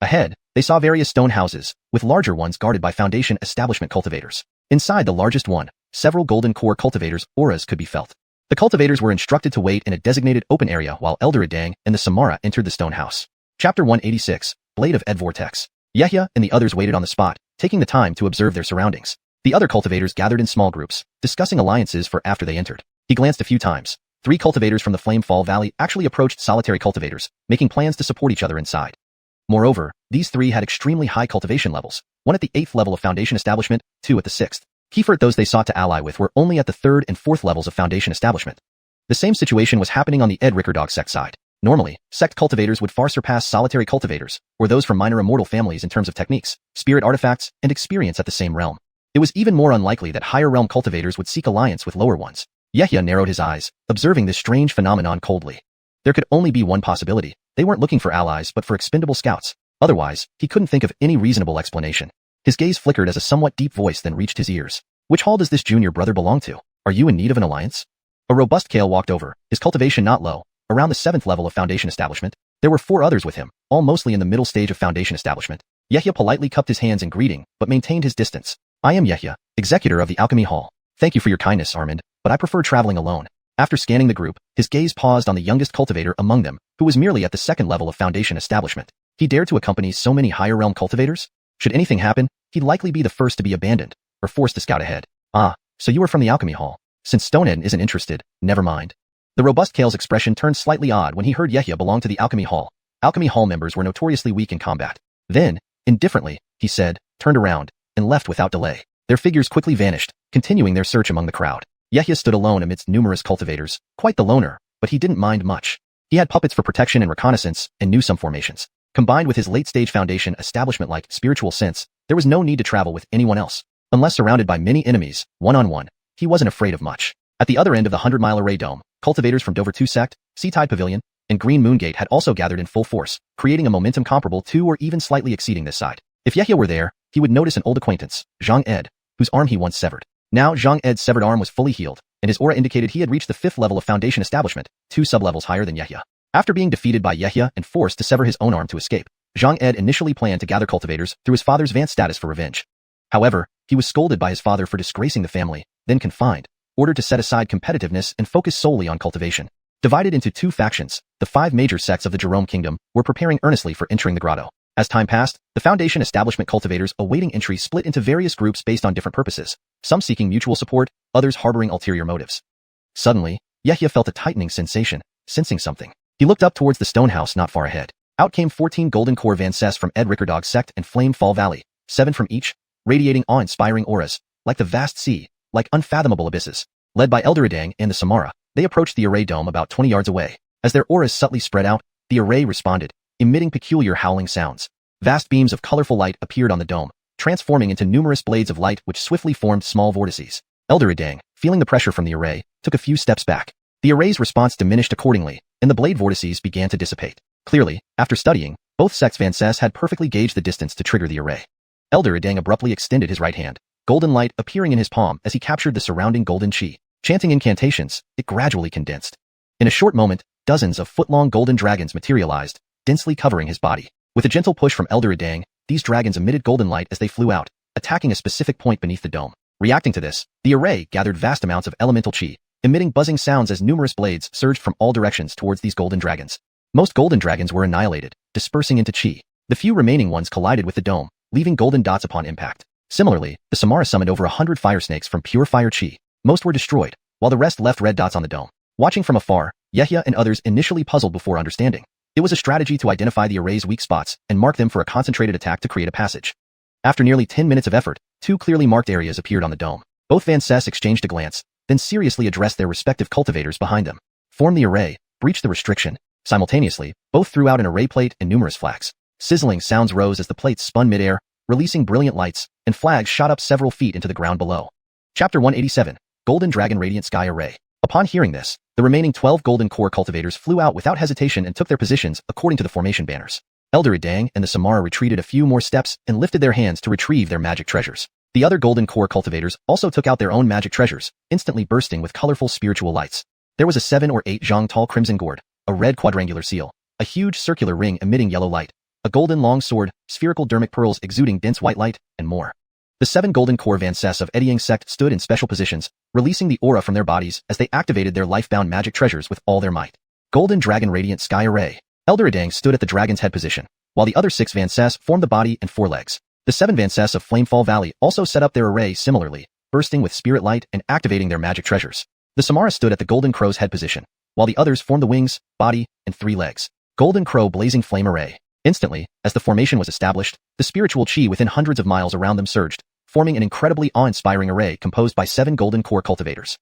Ahead, they saw various stone houses, with larger ones guarded by Foundation establishment cultivators. Inside the largest one, several Golden Core cultivators' auras could be felt. The cultivators were instructed to wait in a designated open area while Elder Adang and the Samara entered the stone house. Chapter 186, Blade of Ed Vortex. Yehia and the others waited on the spot, taking the time to observe their surroundings. The other cultivators gathered in small groups, discussing alliances for after they entered. He glanced a few times, 3 cultivators from the Flamefall Valley actually approached solitary cultivators, making plans to support each other inside. Moreover, these 3 had extremely high cultivation levels, 1 at the 8th level of Foundation Establishment, 2 at the 6th. Keyfort those they sought to ally with were only at the 3rd and 4th levels of Foundation Establishment. The same situation was happening on the Ed Rickerdog sect side. Normally, sect cultivators would far surpass solitary cultivators, or those from minor immortal families in terms of techniques, spirit artifacts, and experience at the same realm. It was even more unlikely that higher realm cultivators would seek alliance with lower ones. Yehia narrowed his eyes, observing this strange phenomenon coldly. There could only be one possibility. They weren't looking for allies but for expendable scouts. Otherwise, he couldn't think of any reasonable explanation. His gaze flickered as a somewhat deep voice then reached his ears. Which hall does this junior brother belong to? Are you in need of an alliance? A robust Kale walked over, his cultivation not low, around the 7th level of Foundation Establishment. There were 4 others with him, all mostly in the middle stage of Foundation Establishment. Yehia politely cupped his hands in greeting, but maintained his distance. I am Yehia, executor of the Alchemy Hall. Thank you for your kindness, Armand, but I prefer traveling alone. After scanning the group, his gaze paused on the youngest cultivator among them, who was merely at the 2nd level of Foundation Establishment. He dared to accompany so many higher realm cultivators? Should anything happen, he'd likely be the first to be abandoned, or forced to scout ahead. Ah, so you are from the Alchemy Hall. Since Stonehead isn't interested, never mind. The robust Kale's expression turned slightly odd when he heard Yehia belonged to the Alchemy Hall. Alchemy Hall members were notoriously weak in combat. Then, indifferently, he said, turned around, and left without delay. Their figures quickly vanished, continuing their search among the crowd. Yehia stood alone amidst numerous cultivators, quite the loner, but he didn't mind much. He had puppets for protection and reconnaissance, and knew some formations. Combined with his late-stage Foundation Establishment-like spiritual sense, there was no need to travel with anyone else. Unless surrounded by many enemies, one-on-one, he wasn't afraid of much. At the other end of the 100-mile array dome, cultivators from Dover 2 Sect, Seatide Pavilion, and Green Moon Gate had also gathered in full force, creating a momentum comparable to or even slightly exceeding this side. If Yehia were there, he would notice an old acquaintance, Zhang Ed, whose arm he once severed. Now Zhang Ed's severed arm was fully healed, and his aura indicated he had reached the 5th level of Foundation Establishment, 2 sublevels higher than Yehia. After being defeated by Yehia and forced to sever his own arm to escape, Zhang Ed initially planned to gather cultivators through his father's Vance status for revenge. However, he was scolded by his father for disgracing the family, then confined, ordered to set aside competitiveness and focus solely on cultivation. Divided into 2 factions, the 5 major sects of the Jerome Kingdom were preparing earnestly for entering the grotto. As time passed, the Foundation Establishment cultivators awaiting entry split into various groups based on different purposes, some seeking mutual support, others harboring ulterior motives. Suddenly, Yehia felt a tightening sensation, sensing something. He looked up towards the stone house not far ahead. Out came 14 Golden Core Vancess from Ed Rickerdog Sect and Flame Fall Valley, 7 from each, radiating awe-inspiring auras, like the vast sea, like unfathomable abysses. Led by Eldoradang and the Samara, they approached the array dome about 20 yards away. As their auras subtly spread out, the array responded, emitting peculiar howling sounds. Vast beams of colorful light appeared on the dome, transforming into numerous blades of light which swiftly formed small vortices. Eldoradang, feeling the pressure from the array, took a few steps back. The array's response diminished accordingly, and the blade vortices began to dissipate. Clearly, after studying, both sects Vancess had perfectly gauged the distance to trigger the array. Eldoradang abruptly extended his right hand, golden light appearing in his palm as he captured the surrounding golden chi. Chanting incantations, it gradually condensed. In a short moment, dozens of foot-long golden dragons materialized, densely covering his body. With a gentle push from Eldoradang, these dragons emitted golden light as they flew out, attacking a specific point beneath the dome. Reacting to this, the array gathered vast amounts of elemental chi, emitting buzzing sounds as numerous blades surged from all directions towards these golden dragons. Most golden dragons were annihilated, dispersing into chi. The few remaining ones collided with the dome, leaving golden dots upon impact. Similarly, the Samara summoned over 100 fire snakes from pure fire chi. Most were destroyed, while the rest left red dots on the dome. Watching from afar, Yehia and others initially puzzled before understanding. It was a strategy to identify the array's weak spots and mark them for a concentrated attack to create a passage. After nearly 10 minutes of effort, 2 clearly marked areas appeared on the dome. Both Vancess exchanged a glance, then seriously addressed their respective cultivators behind them. Form the array, breach the restriction. Simultaneously, both threw out an array plate and numerous flags. Sizzling sounds rose as the plates spun midair, releasing brilliant lights, and flags shot up several feet into the ground below. Chapter 187, Golden Dragon Radiant Sky Array. Upon hearing this, the remaining 12 Golden Core cultivators flew out without hesitation and took their positions according to the formation banners. Eldoradang and the Samara retreated a few more steps and lifted their hands to retrieve their magic treasures. The other Golden Core cultivators also took out their own magic treasures, instantly bursting with colorful spiritual lights. There was a 7 or 8 zhang tall crimson gourd, a red quadrangular seal, a huge circular ring emitting yellow light, a golden long sword, spherical dermic pearls exuding dense white light, and more. The 7 Golden Core Vancess of Edyang Sect stood in special positions, releasing the aura from their bodies as they activated their life-bound magic treasures with all their might. Golden Dragon Radiant Sky Array. Eldoradang stood at the dragon's head position, while the other 6 Vancess formed the body and forelegs. The 7 Vancess of Flamefall Valley also set up their array similarly, bursting with spirit light and activating their magic treasures. The Samara stood at the Golden Crow's head position, while the others formed the wings, body, and 3 legs. Golden Crow Blazing Flame Array. Instantly, as the formation was established, the spiritual chi within hundreds of miles around them surged, forming an incredibly awe-inspiring array composed by 7 golden core cultivators.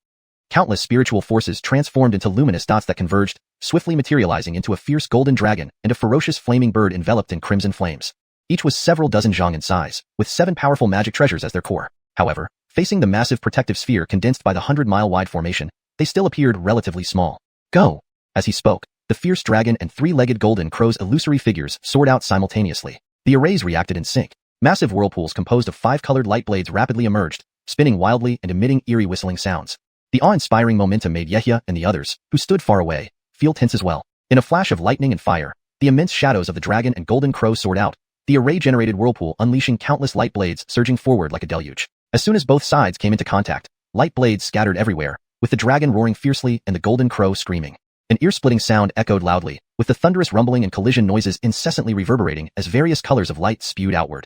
Countless spiritual forces transformed into luminous dots that converged, swiftly materializing into a fierce golden dragon and a ferocious flaming bird enveloped in crimson flames. Each was several dozen zhang in size, with 7 powerful magic treasures as their core. However, facing the massive protective sphere condensed by the 100-mile-wide formation, they still appeared relatively small. Go! As he spoke, the fierce dragon and 3-legged golden crow's illusory figures soared out simultaneously. The arrays reacted in sync. Massive whirlpools composed of 5-colored light blades rapidly emerged, spinning wildly and emitting eerie whistling sounds. The awe-inspiring momentum made Yehia and the others, who stood far away, feel tense as well. In a flash of lightning and fire, the immense shadows of the dragon and golden crow soared out, the array-generated whirlpool unleashing countless light blades surging forward like a deluge. As soon as both sides came into contact, light blades scattered everywhere, with the dragon roaring fiercely and the golden crow screaming. An ear-splitting sound echoed loudly, with the thunderous rumbling and collision noises incessantly reverberating as various colors of light spewed outward.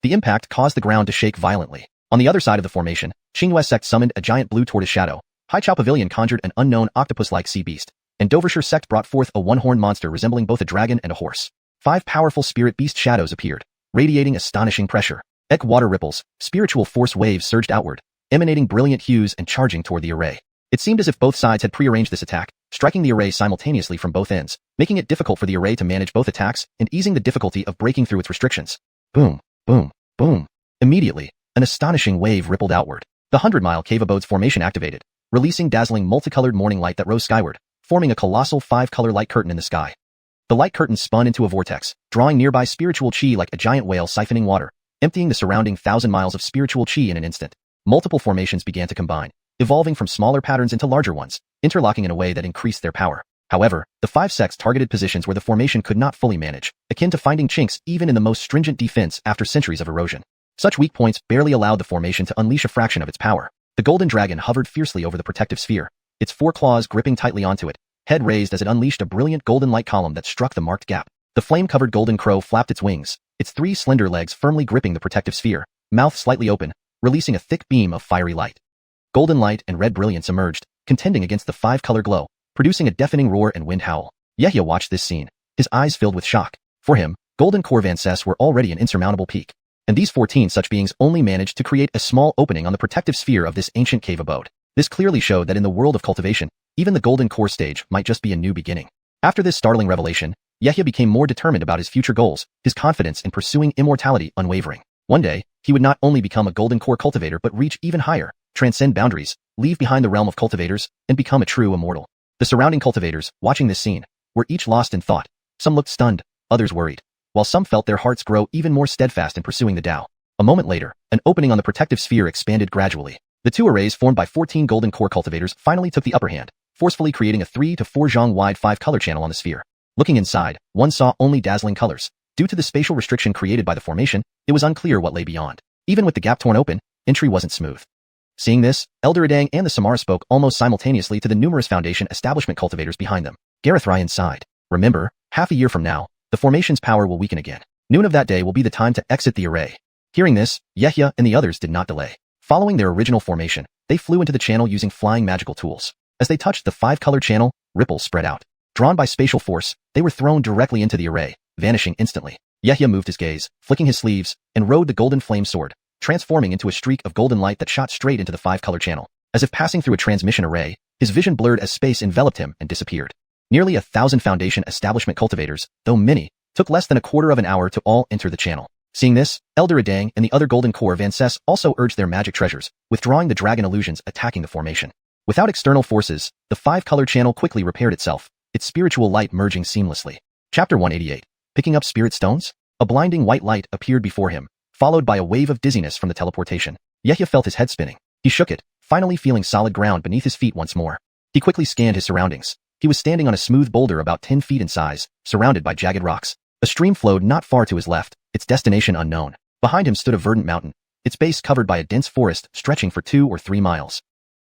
The impact caused the ground to shake violently. On the other side of the formation, Qingyue sect summoned a giant blue tortoise shadow, Haichao Pavilion conjured an unknown octopus-like sea beast, and Dovershire sect brought forth a one-horned monster resembling both a dragon and a horse. 5 powerful spirit beast shadows appeared, radiating astonishing pressure. Ek water ripples, spiritual force waves surged outward, emanating brilliant hues and charging toward the array. It seemed as if both sides had prearranged this attack, striking the array simultaneously from both ends, making it difficult for the array to manage both attacks and easing the difficulty of breaking through its restrictions. Boom, boom, boom. Immediately, an astonishing wave rippled outward. The 100-mile cave abode's formation activated, releasing dazzling multicolored morning light that rose skyward, forming a colossal 5-color light curtain in the sky. The light curtain spun into a vortex, drawing nearby spiritual chi like a giant whale siphoning water, emptying the surrounding 1,000 miles of spiritual chi in an instant. Multiple formations began to combine, evolving from smaller patterns into larger ones, interlocking in a way that increased their power. However, the 5 sects targeted positions where the formation could not fully manage, akin to finding chinks even in the most stringent defense after centuries of erosion. Such weak points barely allowed the formation to unleash a fraction of its power. The golden dragon hovered fiercely over the protective sphere, its 4 claws gripping tightly onto it, head raised as it unleashed a brilliant golden light column that struck the marked gap. The flame-covered golden crow flapped its wings, its 3 slender legs firmly gripping the protective sphere, mouth slightly open, releasing a thick beam of fiery light. Golden light and red brilliance emerged, contending against the 5-color glow, producing a deafening roar and wind howl. Yehia watched this scene, his eyes filled with shock. For him, golden core Vances were already an insurmountable peak, and these 14 such beings only managed to create a small opening on the protective sphere of this ancient cave abode. This clearly showed that in the world of cultivation, even the golden core stage might just be a new beginning. After this startling revelation, Yehia became more determined about his future goals, his confidence in pursuing immortality unwavering. One day, he would not only become a golden core cultivator but reach even higher, transcend boundaries, leave behind the realm of cultivators, and become a true immortal. The surrounding cultivators, watching this scene, were each lost in thought. Some looked stunned, others worried, while some felt their hearts grow even more steadfast in pursuing the Tao. A moment later, an opening on the protective sphere expanded gradually. The 2 arrays formed by 14 golden core cultivators finally took the upper hand, forcefully creating a 3 to 4 zhang wide 5-color channel on the sphere. Looking inside, one saw only dazzling colors. Due to the spatial restriction created by the formation, it was unclear what lay beyond. Even with the gap torn open, entry wasn't smooth. Seeing this, Elder Adang and the Samara spoke almost simultaneously to the numerous Foundation establishment cultivators behind them. Gareth Ryan sighed. Remember, half a year from now, the formation's power will weaken again. Noon of that day will be the time to exit the array. Hearing this, Yehia and the others did not delay. Following their original formation, they flew into the channel using flying magical tools. As they touched the 5-color channel, ripples spread out. Drawn by spatial force, they were thrown directly into the array, vanishing instantly. Yehia moved his gaze, flicking his sleeves, and rode the golden flame sword, transforming into a streak of golden light that shot straight into the 5-color channel. As if passing through a transmission array, his vision blurred as space enveloped him and disappeared. Nearly 1,000 Foundation establishment cultivators, though many, took less than a quarter of an hour to all enter the channel. Seeing this, Elder Adang and the other golden core Vances also urged their magic treasures, withdrawing the dragon illusions attacking the formation. Without external forces, the 5-color channel quickly repaired itself, its spiritual light merging seamlessly. Chapter 188. Picking up spirit stones? A blinding white light appeared before him, followed by a wave of dizziness from the teleportation. Yehia felt his head spinning. He shook it, finally feeling solid ground beneath his feet once more. He quickly scanned his surroundings. He was standing on a smooth boulder about 10 feet in size, surrounded by jagged rocks. A stream flowed not far to his left, its destination unknown. Behind him stood a verdant mountain, its base covered by a dense forest stretching for 2 or 3 miles.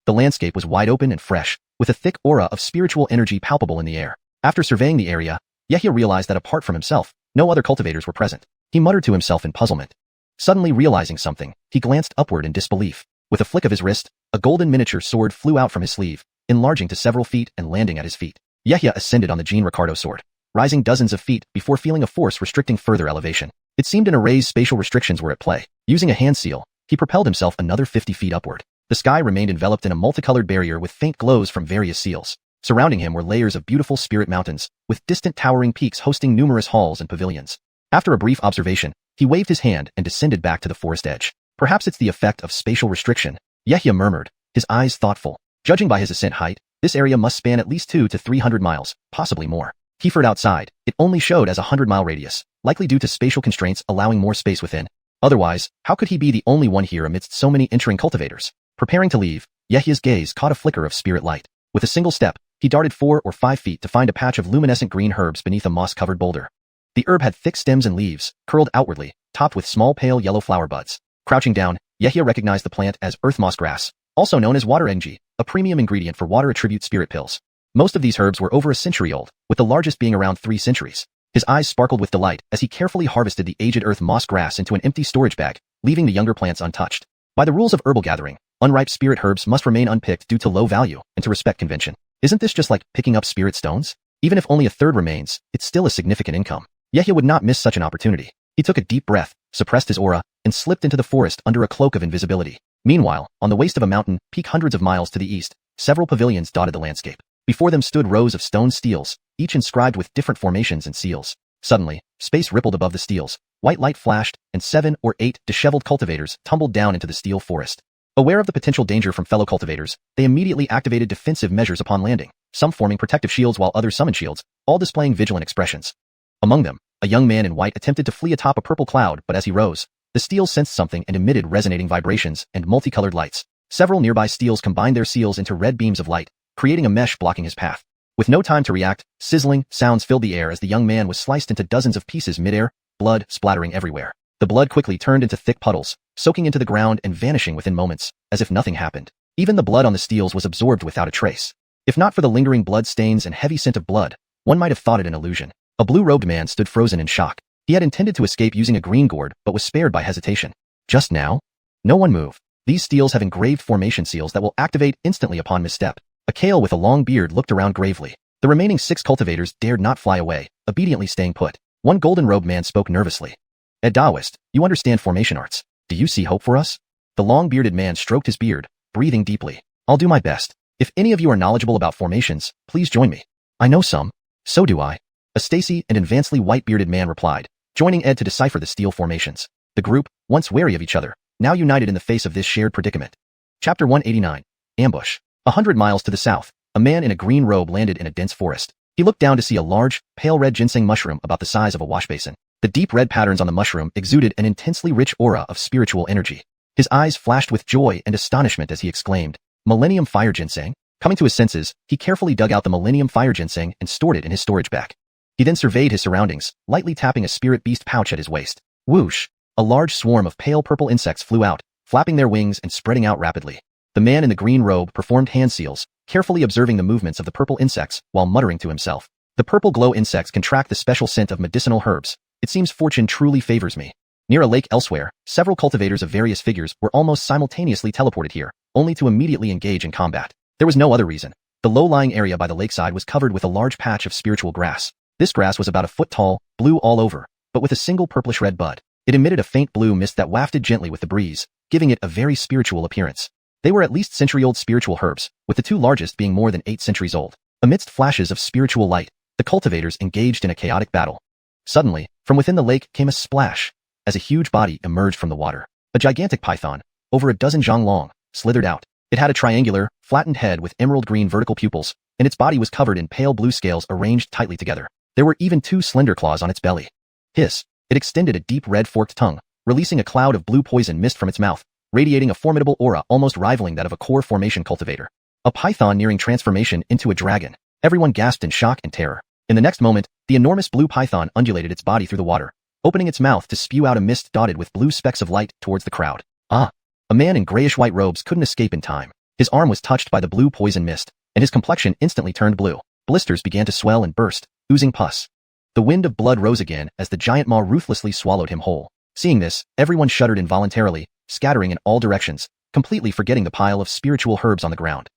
The landscape was wide open and fresh, with a thick aura of spiritual energy palpable in the air. After surveying the area, Yehia realized that apart from himself, no other cultivators were present. He muttered to himself in puzzlement. Suddenly realizing something, he glanced upward in disbelief. With a flick of his wrist, a golden miniature sword flew out from his sleeve, enlarging to several feet and landing at his feet. Yehia ascended on the Jean Ricardo sword, rising dozens of feet before feeling a force restricting further elevation. It seemed an array's spatial restrictions were at play. Using a hand seal, he propelled himself another 50 feet upward. The sky remained enveloped in a multicolored barrier with faint glows from various seals. Surrounding him were layers of beautiful spirit mountains, with distant towering peaks hosting numerous halls and pavilions. After a brief observation, he waved his hand and descended back to the forest edge. Perhaps it's the effect of spatial restriction, Yehia murmured, his eyes thoughtful. Judging by his ascent height, this area must span at least 200 to 300 miles, possibly more. He furred outside. It only showed as a 100-mile radius, likely due to spatial constraints allowing more space within. Otherwise, how could he be the only one here amidst so many entering cultivators? Preparing to leave, Yehia's gaze caught a flicker of spirit light. With a single step, he darted 4 or 5 feet to find a patch of luminescent green herbs beneath a moss-covered boulder. The herb had thick stems and leaves, curled outwardly, topped with small pale yellow flower buds. Crouching down, Yehia recognized the plant as earth moss grass, also known as water engi, a premium ingredient for water attribute spirit pills. Most of these herbs were over a century old, with the largest being around 3 centuries. His eyes sparkled with delight as he carefully harvested the aged earth moss grass into an empty storage bag, leaving the younger plants untouched. By the rules of herbal gathering, unripe spirit herbs must remain unpicked due to low value and to respect convention. Isn't this just like picking up spirit stones? Even if only a third remains, it's still a significant income. Yehia would not miss such an opportunity. He took a deep breath, suppressed his aura, and slipped into the forest under a cloak of invisibility. Meanwhile, on the waist of a mountain peak hundreds of miles to the east, several pavilions dotted the landscape. Before them stood rows of stone steels, each inscribed with different formations and seals. Suddenly, space rippled above the steels, white light flashed, and 7 or 8 disheveled cultivators tumbled down into the steel forest. Aware of the potential danger from fellow cultivators, they immediately activated defensive measures upon landing, some forming protective shields while others summoned shields, all displaying vigilant expressions. Among them, a young man in white attempted to flee atop a purple cloud, but as he rose, the steel sensed something and emitted resonating vibrations and multicolored lights. Several nearby steels combined their seals into red beams of light, creating a mesh blocking his path. With no time to react, sizzling sounds filled the air as the young man was sliced into dozens of pieces midair, blood splattering everywhere. The blood quickly turned into thick puddles, soaking into the ground and vanishing within moments, as if nothing happened. Even the blood on the steels was absorbed without a trace. If not for the lingering blood stains and heavy scent of blood, one might have thought it an illusion. A blue-robed man stood frozen in shock. He had intended to escape using a green gourd, but was spared by hesitation. Just now? No one move. These steels have engraved formation seals that will activate instantly upon misstep. A Kale with a long beard looked around gravely. The remaining 6 cultivators dared not fly away, obediently staying put. One golden-robed man spoke nervously. Ed Taoist, you understand formation arts. Do you see hope for us? The long-bearded man stroked his beard, breathing deeply. I'll do my best. If any of you are knowledgeable about formations, please join me. I know some. So do I. A Stacy and advancedly white-bearded man replied, joining Ed to decipher the steel formations. The group, once wary of each other, now united in the face of this shared predicament. Chapter 189. Ambush. 100 miles to the south, a man in a green robe landed in a dense forest. He looked down to see a large, pale red ginseng mushroom about the size of a wash basin. The deep red patterns on the mushroom exuded an intensely rich aura of spiritual energy. His eyes flashed with joy and astonishment as he exclaimed, Millennium Fire Ginseng? Coming to his senses, he carefully dug out the Millennium Fire Ginseng and stored it in his storage bag. He then surveyed his surroundings, lightly tapping a spirit beast pouch at his waist. Whoosh! A large swarm of pale purple insects flew out, flapping their wings and spreading out rapidly. The man in the green robe performed hand seals, carefully observing the movements of the purple insects while muttering to himself. The purple glow insects contract the special scent of medicinal herbs. It seems fortune truly favors me. Near a lake elsewhere, several cultivators of various figures were almost simultaneously teleported here, only to immediately engage in combat. There was no other reason. The low-lying area by the lakeside was covered with a large patch of spiritual grass. This grass was about a foot tall, blue all over, but with a single purplish-red bud. It emitted a faint blue mist that wafted gently with the breeze, giving it a very spiritual appearance. They were at least century-old spiritual herbs, with the 2 largest being more than 8 centuries old. Amidst flashes of spiritual light, the cultivators engaged in a chaotic battle. Suddenly, from within the lake came a splash, as a huge body emerged from the water. A gigantic python, over a dozen zhang long, slithered out. It had a triangular, flattened head with emerald green vertical pupils, and its body was covered in pale blue scales arranged tightly together. There were even 2 slender claws on its belly. Hiss! It extended a deep red forked tongue, releasing a cloud of blue poison mist from its mouth, radiating a formidable aura almost rivaling that of a core formation cultivator. A python nearing transformation into a dragon. Everyone gasped in shock and terror. In the next moment, the enormous blue python undulated its body through the water, opening its mouth to spew out a mist dotted with blue specks of light towards the crowd. Ah! A man in grayish-white robes couldn't escape in time. His arm was touched by the blue poison mist, and his complexion instantly turned blue. Blisters began to swell and burst, oozing pus. The wind of blood rose again as the giant maw ruthlessly swallowed him whole. Seeing this, everyone shuddered involuntarily, scattering in all directions, completely forgetting the pile of spiritual herbs on the ground.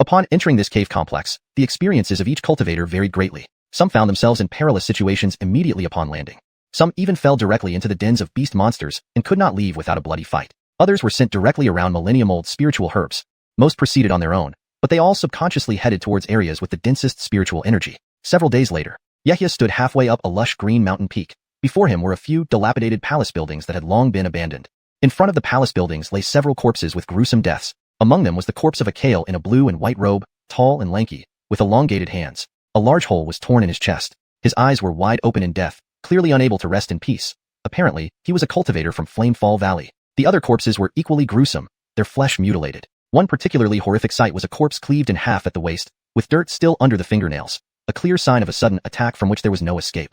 Upon entering this cave complex, the experiences of each cultivator varied greatly. Some found themselves in perilous situations immediately upon landing. Some even fell directly into the dens of beast monsters and could not leave without a bloody fight. Others were sent directly around millennium-old spiritual herbs. Most proceeded on their own, but they all subconsciously headed towards areas with the densest spiritual energy. Several days later, Yehia stood halfway up a lush green mountain peak. Before him were a few dilapidated palace buildings that had long been abandoned. In front of the palace buildings lay several corpses with gruesome deaths. Among them was the corpse of a Kale in a blue and white robe, tall and lanky, with elongated hands. A large hole was torn in his chest. His eyes were wide open in death, clearly unable to rest in peace. Apparently, he was a cultivator from Flamefall Valley. The other corpses were equally gruesome, their flesh mutilated. One particularly horrific sight was a corpse cleaved in half at the waist, with dirt still under the fingernails, a clear sign of a sudden attack from which there was no escape.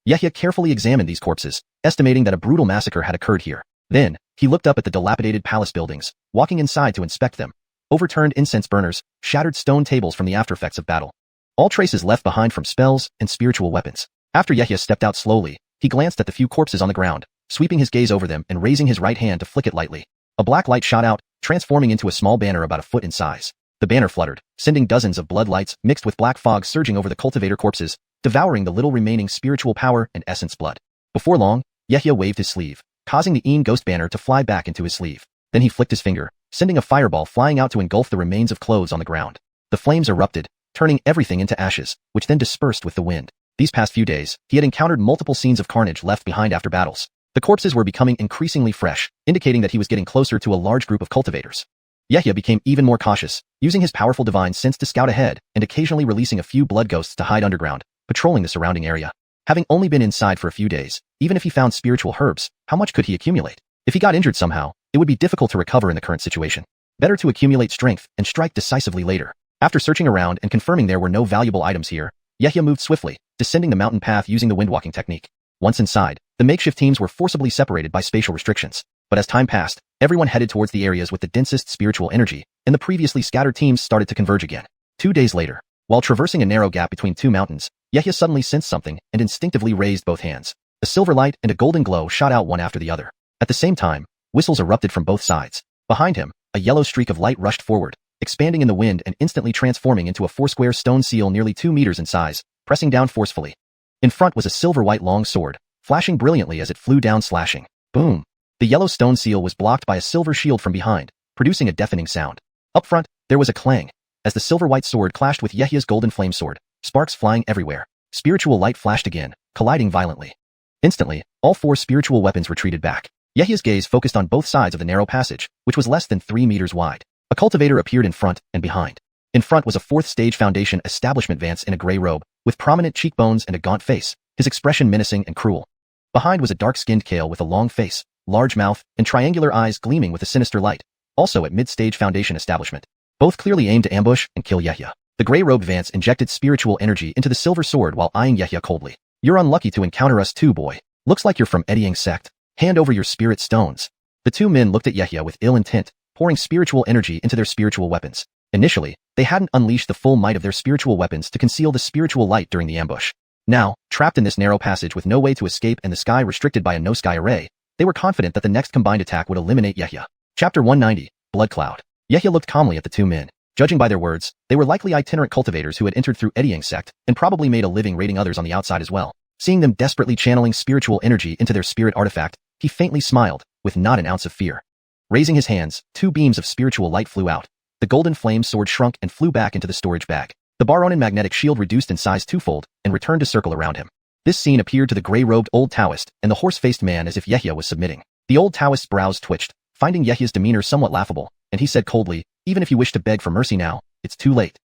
Yehia carefully examined these corpses, estimating that a brutal massacre had occurred here. Then, he looked up at the dilapidated palace buildings, walking inside to inspect them. Overturned incense burners, shattered stone tables from the aftereffects of battle. All traces left behind from spells and spiritual weapons. After Yehia stepped out slowly, he glanced at the few corpses on the ground, sweeping his gaze over them and raising his right hand to flick it lightly. A black light shot out, transforming into a small banner about a foot in size. The banner fluttered, sending dozens of blood lights mixed with black fog surging over the cultivator corpses, devouring the little remaining spiritual power and essence blood. Before long, Yehia waved his sleeve, causing the Een ghost banner to fly back into his sleeve. Then he flicked his finger, sending a fireball flying out to engulf the remains of clothes on the ground. The flames erupted, turning everything into ashes, which then dispersed with the wind. These past few days, he had encountered multiple scenes of carnage left behind after battles. The corpses were becoming increasingly fresh, indicating that he was getting closer to a large group of cultivators. Yehia became even more cautious, using his powerful divine sense to scout ahead and occasionally releasing a few blood ghosts to hide underground, patrolling the surrounding area. Having only been inside for a few days, even if he found spiritual herbs, how much could he accumulate? If he got injured somehow, it would be difficult to recover in the current situation. Better to accumulate strength and strike decisively later. After searching around and confirming there were no valuable items here, Yehia moved swiftly, descending the mountain path using the windwalking technique. Once inside, the makeshift teams were forcibly separated by spatial restrictions. But as time passed, everyone headed towards the areas with the densest spiritual energy, and the previously scattered teams started to converge again. 2 days later, while traversing a narrow gap between two mountains, Yehia suddenly sensed something and instinctively raised both hands. A silver light and a golden glow shot out one after the other. At the same time, whistles erupted from both sides. Behind him, a yellow streak of light rushed forward, expanding in the wind and instantly transforming into a four-square stone seal nearly 2 meters in size, pressing down forcefully. In front was a silver-white long sword, flashing brilliantly as it flew down slashing. Boom! The yellow stone seal was blocked by a silver shield from behind, producing a deafening sound. Up front, there was a clang, as the silver-white sword clashed with Yehia's golden flame sword, sparks flying everywhere. Spiritual light flashed again, colliding violently. Instantly, all 4 spiritual weapons retreated back. Yehia's gaze focused on both sides of the narrow passage, which was less than 3 meters wide. A cultivator appeared in front and behind. In front was a 4th stage foundation establishment Vance in a gray robe, with prominent cheekbones and a gaunt face, his expression menacing and cruel. Behind was a dark-skinned Kale with a long face, large mouth, and triangular eyes gleaming with a sinister light, also at mid-stage foundation establishment. Both clearly aimed to ambush and kill Yehia. The gray-robed Vance injected spiritual energy into the silver sword while eyeing Yehia coldly. "You're unlucky to encounter us too, boy. Looks like you're from Eddying sect. Hand over your spirit stones." The 2 men looked at Yehia with ill intent, pouring spiritual energy into their spiritual weapons. Initially, they hadn't unleashed the full might of their spiritual weapons to conceal the spiritual light during the ambush. Now, trapped in this narrow passage with no way to escape and the sky restricted by a no-sky array, they were confident that the next combined attack would eliminate Yehia. Chapter 190, Blood Cloud. Yehia looked calmly at the 2 men. Judging by their words, they were likely itinerant cultivators who had entered through Eddying sect and probably made a living raiding others on the outside as well. Seeing them desperately channeling spiritual energy into their spirit artifact, he faintly smiled, with not an ounce of fear. Raising his hands, 2 beams of spiritual light flew out. The golden flame sword shrunk and flew back into the storage bag. The Baronin magnetic shield reduced in size twofold and returned to circle around him. This scene appeared to the gray-robed old Taoist and the horse-faced man as if Yehia was submitting. The old Taoist's brows twitched, finding Yehia's demeanor somewhat laughable, and he said coldly, "Even if you wish to beg for mercy now, it's too late."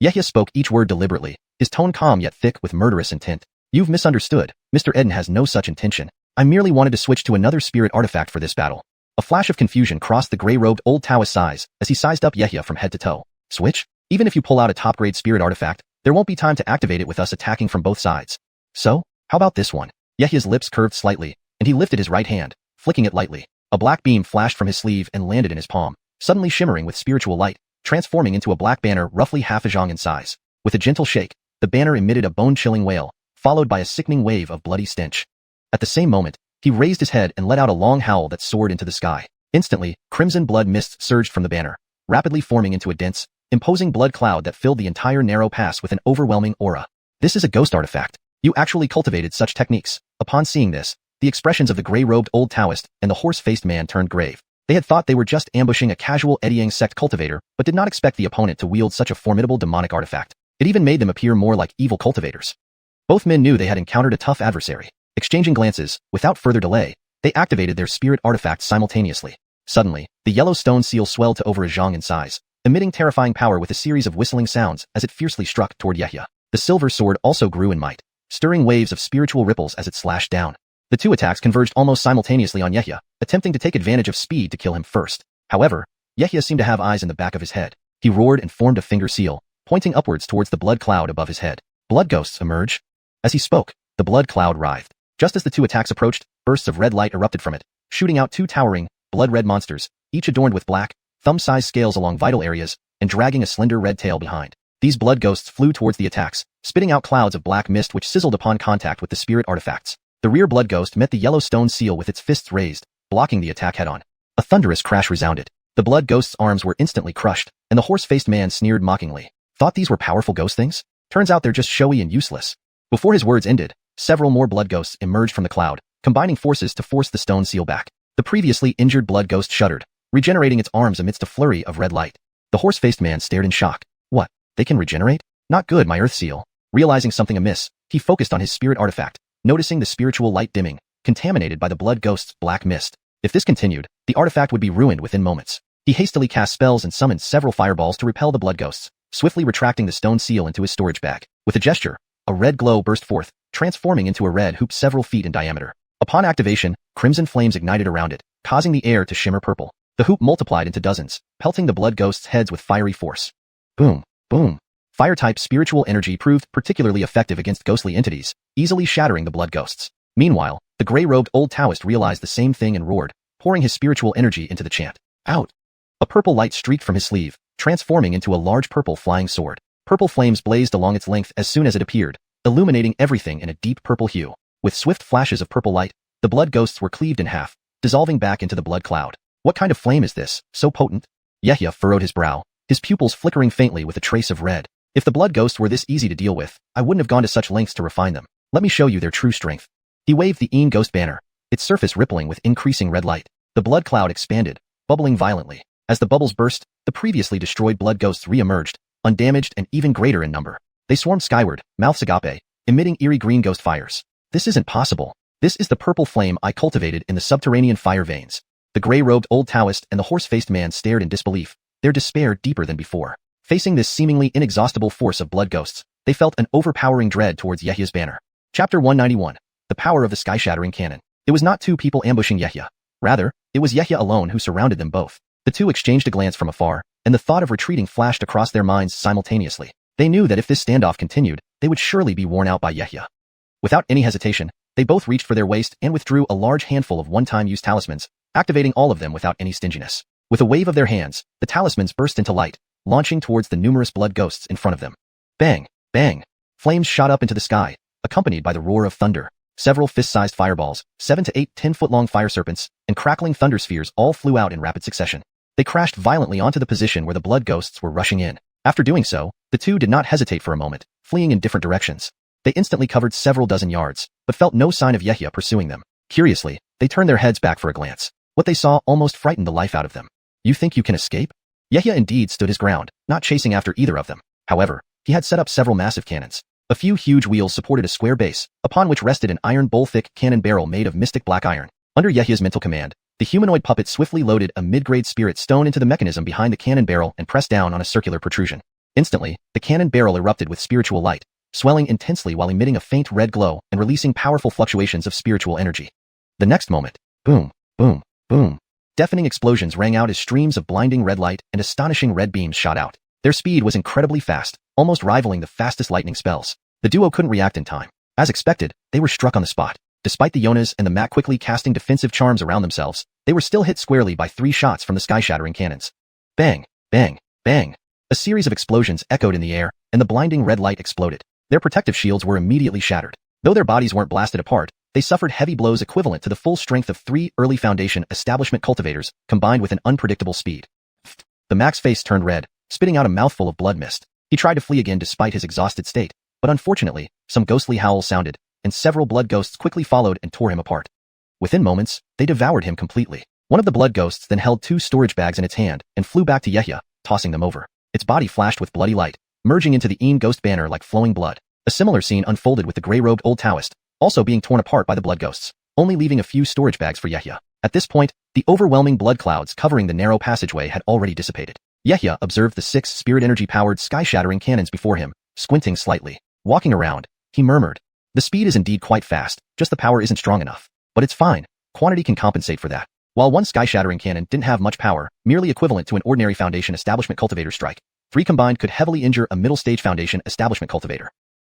Yehia spoke each word deliberately, his tone calm yet thick with murderous intent. "You've misunderstood. Mr. Eden has no such intention. I merely wanted to switch to another spirit artifact for this battle." A flash of confusion crossed the gray-robed old Taoist's eyes as he sized up Yehia from head to toe. "Switch? Even if you pull out a top-grade spirit artifact, there won't be time to activate it with us attacking from both sides. So, how about this one?" Yehia's lips curved slightly, and he lifted his right hand, flicking it lightly. A black beam flashed from his sleeve and landed in his palm, suddenly shimmering with spiritual light, transforming into a black banner roughly half a zhang in size. With a gentle shake, the banner emitted a bone-chilling wail, followed by a sickening wave of bloody stench. At the same moment, he raised his head and let out a long howl that soared into the sky. Instantly, crimson blood mists surged from the banner, rapidly forming into a dense, imposing blood cloud that filled the entire narrow pass with an overwhelming aura. This is a ghost artifact. You actually cultivated such techniques. Upon seeing this, the expressions of the gray-robed old Taoist and the horse-faced man turned grave. They had thought they were just ambushing a casual eddying sect cultivator, but did not expect the opponent to wield such a formidable demonic artifact. It even made them appear more like evil cultivators. Both men knew they had encountered a tough adversary. Exchanging glances, without further delay, they activated their spirit artifacts simultaneously. Suddenly, the yellow stone seal swelled to over a zhang in size, emitting terrifying power with a series of whistling sounds as it fiercely struck toward Yehia. The silver sword also grew in might, stirring waves of spiritual ripples as it slashed down. The two attacks converged almost simultaneously on Yehia, attempting to take advantage of speed to kill him first. However, Yehia seemed to have eyes in the back of his head. He roared and formed a finger seal, pointing upwards towards the blood cloud above his head. Blood ghosts emerge. As he spoke, the blood cloud writhed. Just as the two attacks approached, bursts of red light erupted from it, shooting out two towering, blood-red monsters, each adorned with black, thumb-sized scales along vital areas, and dragging a slender red tail behind. These blood ghosts flew towards the attacks, spitting out clouds of black mist which sizzled upon contact with the spirit artifacts. The rear blood ghost met the yellow stone seal with its fists raised, blocking the attack head-on. A thunderous crash resounded. The blood ghost's arms were instantly crushed, and the horse-faced man sneered mockingly. Thought these were powerful ghost things? Turns out they're just showy and useless. Before his words ended, several more blood ghosts emerged from the cloud, combining forces to force the stone seal back. The previously injured blood ghost shuddered, regenerating its arms amidst a flurry of red light. The horse-faced man stared in shock. What? They can regenerate? Not good, my earth seal. Realizing something amiss, he focused on his spirit artifact, noticing the spiritual light dimming, contaminated by the blood ghost's black mist. If this continued, the artifact would be ruined within moments. He hastily cast spells and summoned several fireballs to repel the blood ghosts, swiftly retracting the stone seal into his storage bag. With a gesture, a red glow burst forth, transforming into a red hoop several feet in diameter. Upon activation, crimson flames ignited around it, causing the air to shimmer purple. The hoop multiplied into dozens, pelting the blood ghosts' heads with fiery force. Boom, boom. Fire-type spiritual energy proved particularly effective against ghostly entities, easily shattering the blood ghosts. Meanwhile, the gray-robed old Taoist realized the same thing and roared, pouring his spiritual energy into the chant. Out! A purple light streaked from his sleeve, transforming into a large purple flying sword. Purple flames blazed along its length as soon as it appeared, illuminating everything in a deep purple hue. With swift flashes of purple light, the blood ghosts were cleaved in half, dissolving back into the blood cloud. What kind of flame is this, so potent? Yehia furrowed his brow, his pupils flickering faintly with a trace of red. If the blood ghosts were this easy to deal with, I wouldn't have gone to such lengths to refine them. Let me show you their true strength. He waved the Een ghost banner, its surface rippling with increasing red light. The blood cloud expanded, bubbling violently. As the bubbles burst, the previously destroyed blood ghosts re-emerged, undamaged and even greater in number. They swarmed skyward, mouths agape, emitting eerie green ghost fires. This isn't possible. This is the purple flame I cultivated in the subterranean fire veins. The gray-robed old Taoist and the horse-faced man stared in disbelief, their despair deeper than before. Facing this seemingly inexhaustible force of blood ghosts, they felt an overpowering dread towards Yehia's banner. Chapter 191. The Power of the Sky-Shattering Cannon. It was not two people ambushing Yehia. Rather, it was Yehia alone who surrounded them both. The two exchanged a glance from afar, and the thought of retreating flashed across their minds simultaneously. They knew that if this standoff continued, they would surely be worn out by Yehia. Without any hesitation, they both reached for their waist and withdrew a large handful of one-time-use talismans, activating all of them without any stinginess. With a wave of their hands, the talismans burst into light, launching towards the numerous blood ghosts in front of them. Bang! Bang! Flames shot up into the sky, accompanied by the roar of thunder. Several fist-sized fireballs, 7 to 8 10-foot-long fire serpents, and crackling thunder spheres all flew out in rapid succession. They crashed violently onto the position where the blood ghosts were rushing in. After doing so, the two did not hesitate for a moment, fleeing in different directions. They instantly covered several dozen yards, but felt no sign of Yehia pursuing them. Curiously, they turned their heads back for a glance. What they saw almost frightened the life out of them. You think you can escape? Yehia indeed stood his ground, not chasing after either of them. However, he had set up several massive cannons. A few huge wheels supported a square base, upon which rested an iron bowl-thick cannon barrel made of mystic black iron. Under Yehia's mental command, the humanoid puppet swiftly loaded a mid-grade spirit stone into the mechanism behind the cannon barrel and pressed down on a circular protrusion. Instantly, the cannon barrel erupted with spiritual light, swelling intensely while emitting a faint red glow and releasing powerful fluctuations of spiritual energy. The next moment, boom, boom, boom. Deafening explosions rang out as streams of blinding red light and astonishing red beams shot out. Their speed was incredibly fast, almost rivaling the fastest lightning spells. The duo couldn't react in time. As expected, they were struck on the spot. Despite the Yonas and the Mat quickly casting defensive charms around themselves, they were still hit squarely by 3 shots from the sky-shattering cannons. Bang, bang, bang. A series of explosions echoed in the air, and the blinding red light exploded. Their protective shields were immediately shattered. Though their bodies weren't blasted apart, they suffered heavy blows equivalent to the full strength of 3 early Foundation establishment cultivators, combined with an unpredictable speed. The Mac's face turned red, spitting out a mouthful of blood mist. He tried to flee again despite his exhausted state, but unfortunately, some ghostly howls sounded, and several blood ghosts quickly followed and tore him apart. Within moments, they devoured him completely. One of the blood ghosts then held 2 storage bags in its hand and flew back to Yehia, tossing them over. Its body flashed with bloody light, merging into the ghost banner like flowing blood. A similar scene unfolded with the gray-robed old Taoist, also being torn apart by the blood ghosts, only leaving a few storage bags for Yehia. At this point, the overwhelming blood clouds covering the narrow passageway had already dissipated. Yehia observed the 6 spirit energy-powered sky-shattering cannons before him, squinting slightly. Walking around, he murmured, "The speed is indeed quite fast, just the power isn't strong enough. But it's fine, quantity can compensate for that." While one sky-shattering cannon didn't have much power, merely equivalent to an ordinary Foundation Establishment Cultivator strike, 3 combined could heavily injure a middle-stage Foundation Establishment Cultivator.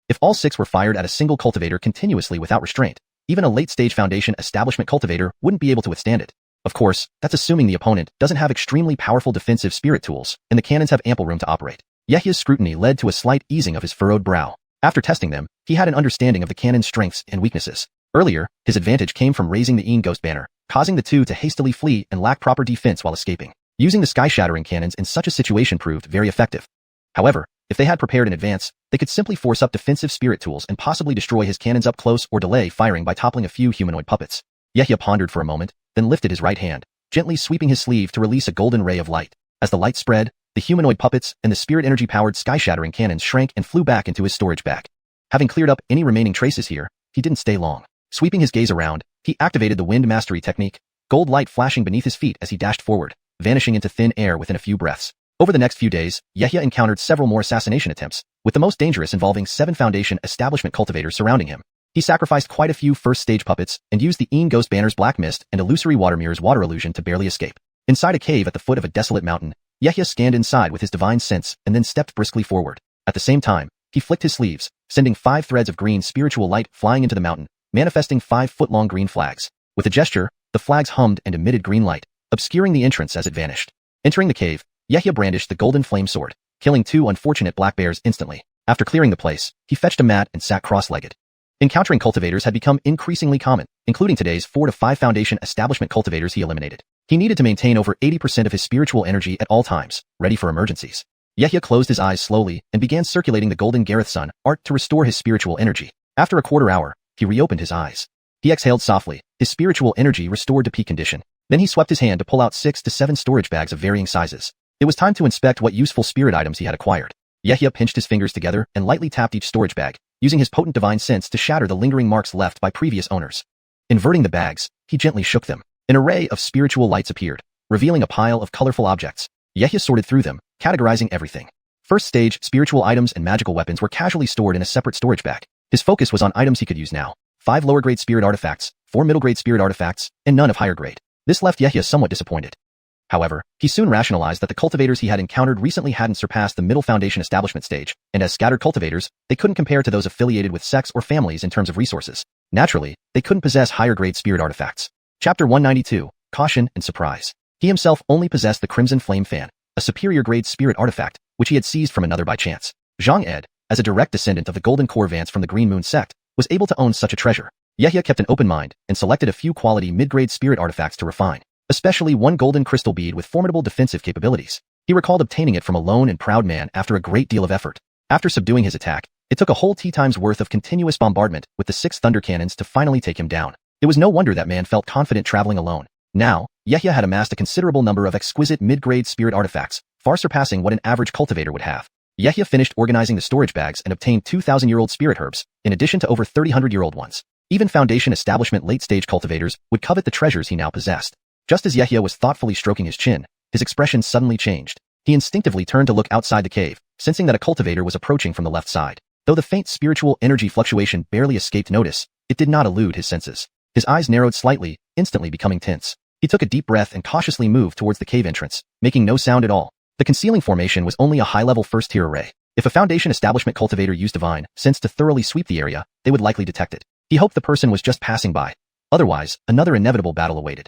If all 6 were fired at a single cultivator continuously without restraint, even a late-stage Foundation Establishment Cultivator wouldn't be able to withstand it. Of course, that's assuming the opponent doesn't have extremely powerful defensive spirit tools, and the cannons have ample room to operate. Yehia's scrutiny led to a slight easing of his furrowed brow. After testing them, he had an understanding of the cannon's strengths and weaknesses. Earlier, his advantage came from raising the ghost banner, causing the 2 to hastily flee and lack proper defense while escaping. Using the sky-shattering cannons in such a situation proved very effective. However, if they had prepared in advance, they could simply force up defensive spirit tools and possibly destroy his cannons up close or delay firing by toppling a few humanoid puppets. Yehia pondered for a moment, then lifted his right hand, gently sweeping his sleeve to release a golden ray of light. As the light spread, the humanoid puppets and the spirit energy-powered sky-shattering cannons shrank and flew back into his storage bag. Having cleared up any remaining traces here, he didn't stay long. Sweeping his gaze around, he activated the wind mastery technique, gold light flashing beneath his feet as he dashed forward, vanishing into thin air within a few breaths. Over the next few days, Yehia encountered several more assassination attempts, with the most dangerous involving 7 Foundation Establishment Cultivators surrounding him. He sacrificed quite a few first-stage puppets and used the ghost banner's black mist and illusory water mirror's water illusion to barely escape. Inside a cave at the foot of a desolate mountain, Yehia scanned inside with his divine sense and then stepped briskly forward. At the same time, he flicked his sleeves, sending 5 threads of green spiritual light flying into the mountain, manifesting 5-foot-long green flags. With a gesture, the flags hummed and emitted green light, obscuring the entrance as it vanished. Entering the cave, Yehia brandished the golden flame sword, killing 2 unfortunate black bears instantly. After clearing the place, he fetched a mat and sat cross-legged. Encountering cultivators had become increasingly common, including today's 4 to 5 Foundation Establishment Cultivators he eliminated. He needed to maintain over 80% of his spiritual energy at all times, ready for emergencies. Yehia closed his eyes slowly and began circulating the golden Gareth Sun art to restore his spiritual energy. After a quarter hour, he reopened his eyes. He exhaled softly, his spiritual energy restored to peak condition. Then he swept his hand to pull out 6 to 7 storage bags of varying sizes. It was time to inspect what useful spirit items he had acquired. Yehia pinched his fingers together and lightly tapped each storage bag, using his potent divine sense to shatter the lingering marks left by previous owners. Inverting the bags, he gently shook them. An array of spiritual lights appeared, revealing a pile of colorful objects. Yehia sorted through them, categorizing everything. First stage, spiritual items and magical weapons were casually stored in a separate storage bag. His focus was on items he could use now. 5 lower-grade spirit artifacts, 4 middle-grade spirit artifacts, and none of higher grade. This left Yehia somewhat disappointed. However, he soon rationalized that the cultivators he had encountered recently hadn't surpassed the middle Foundation establishment stage, and as scattered cultivators, they couldn't compare to those affiliated with sects or families in terms of resources. Naturally, they couldn't possess higher-grade spirit artifacts. Chapter 192, Caution and Surprise. He himself only possessed the Crimson Flame Fan, a superior-grade spirit artifact, which he had seized from another by chance. Zhang Ed, as a direct descendant of the Golden Core Vance from the Green Moon sect, was able to own such a treasure. Yehia kept an open mind and selected a few quality mid-grade spirit artifacts to refine, especially one golden crystal bead with formidable defensive capabilities. He recalled obtaining it from a lone and proud man after a great deal of effort. After subduing his attack, it took a whole tea-time's worth of continuous bombardment with the 6 thunder cannons to finally take him down. It was no wonder that man felt confident traveling alone. Now, Yehia had amassed a considerable number of exquisite mid-grade spirit artifacts, far surpassing what an average cultivator would have. Yehia finished organizing the storage bags and obtained 2,000-year-old spirit herbs, in addition to over 3,000-year-old ones. Even Foundation Establishment late-stage cultivators would covet the treasures he now possessed. Just as Yehia was thoughtfully stroking his chin, his expression suddenly changed. He instinctively turned to look outside the cave, sensing that a cultivator was approaching from the left side. Though the faint spiritual energy fluctuation barely escaped notice, it did not elude his senses. His eyes narrowed slightly, instantly becoming tense. He took a deep breath and cautiously moved towards the cave entrance, making no sound at all. The concealing formation was only a high-level first-tier array. If a Foundation Establishment cultivator used divine sense to thoroughly sweep the area, they would likely detect it. He hoped the person was just passing by. Otherwise, another inevitable battle awaited.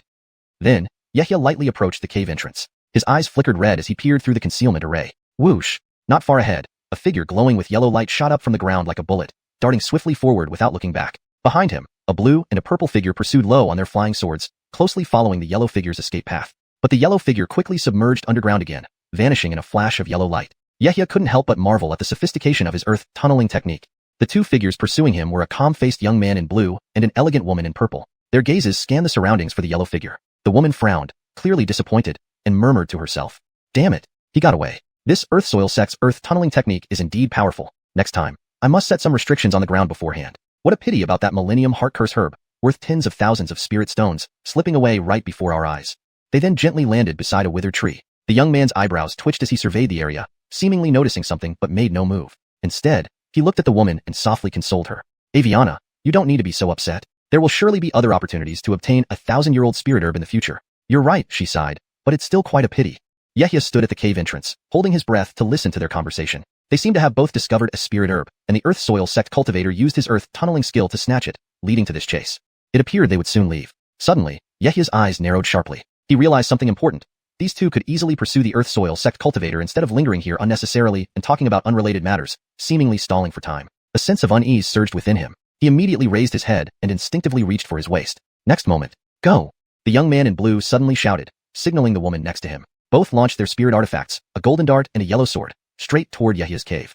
Then, Yehia lightly approached the cave entrance. His eyes flickered red as he peered through the concealment array. Whoosh! Not far ahead, a figure glowing with yellow light shot up from the ground like a bullet, darting swiftly forward without looking back. Behind him, a blue and a purple figure pursued low on their flying swords, closely following the yellow figure's escape path. But the yellow figure quickly submerged underground again, vanishing in a flash of yellow light. Yehia couldn't help but marvel at the sophistication of his earth tunneling technique. The two figures pursuing him were a calm-faced young man in blue and an elegant woman in purple. Their gazes scanned the surroundings for the yellow figure. The woman frowned, clearly disappointed, and murmured to herself, "Damn it, he got away. This earth soil sect's earth tunneling technique is indeed powerful. Next time, I must set some restrictions on the ground beforehand. What a pity about that Millennium Heart Curse herb, worth tens of thousands of spirit stones, slipping away right before our eyes." They then gently landed beside a withered tree. The young man's eyebrows twitched as he surveyed the area, seemingly noticing something but made no move. Instead, he looked at the woman and softly consoled her. "Aviana, you don't need to be so upset. There will surely be other opportunities to obtain a 1,000-year-old spirit herb in the future." "You're right," she sighed, "but it's still quite a pity." Yehia stood at the cave entrance, holding his breath to listen to their conversation. They seemed to have both discovered a spirit herb, and the earth soil sect cultivator used his earth tunneling skill to snatch it, leading to this chase. It appeared they would soon leave. Suddenly, Yehia's eyes narrowed sharply. He realized something important. These two could easily pursue the earth soil sect cultivator instead of lingering here unnecessarily and talking about unrelated matters, seemingly stalling for time. A sense of unease surged within him. He immediately raised his head and instinctively reached for his waist. Next moment, "Go!" The young man in blue suddenly shouted, signaling the woman next to him. Both launched their spirit artifacts, a golden dart and a yellow sword, straight toward Yehia's cave.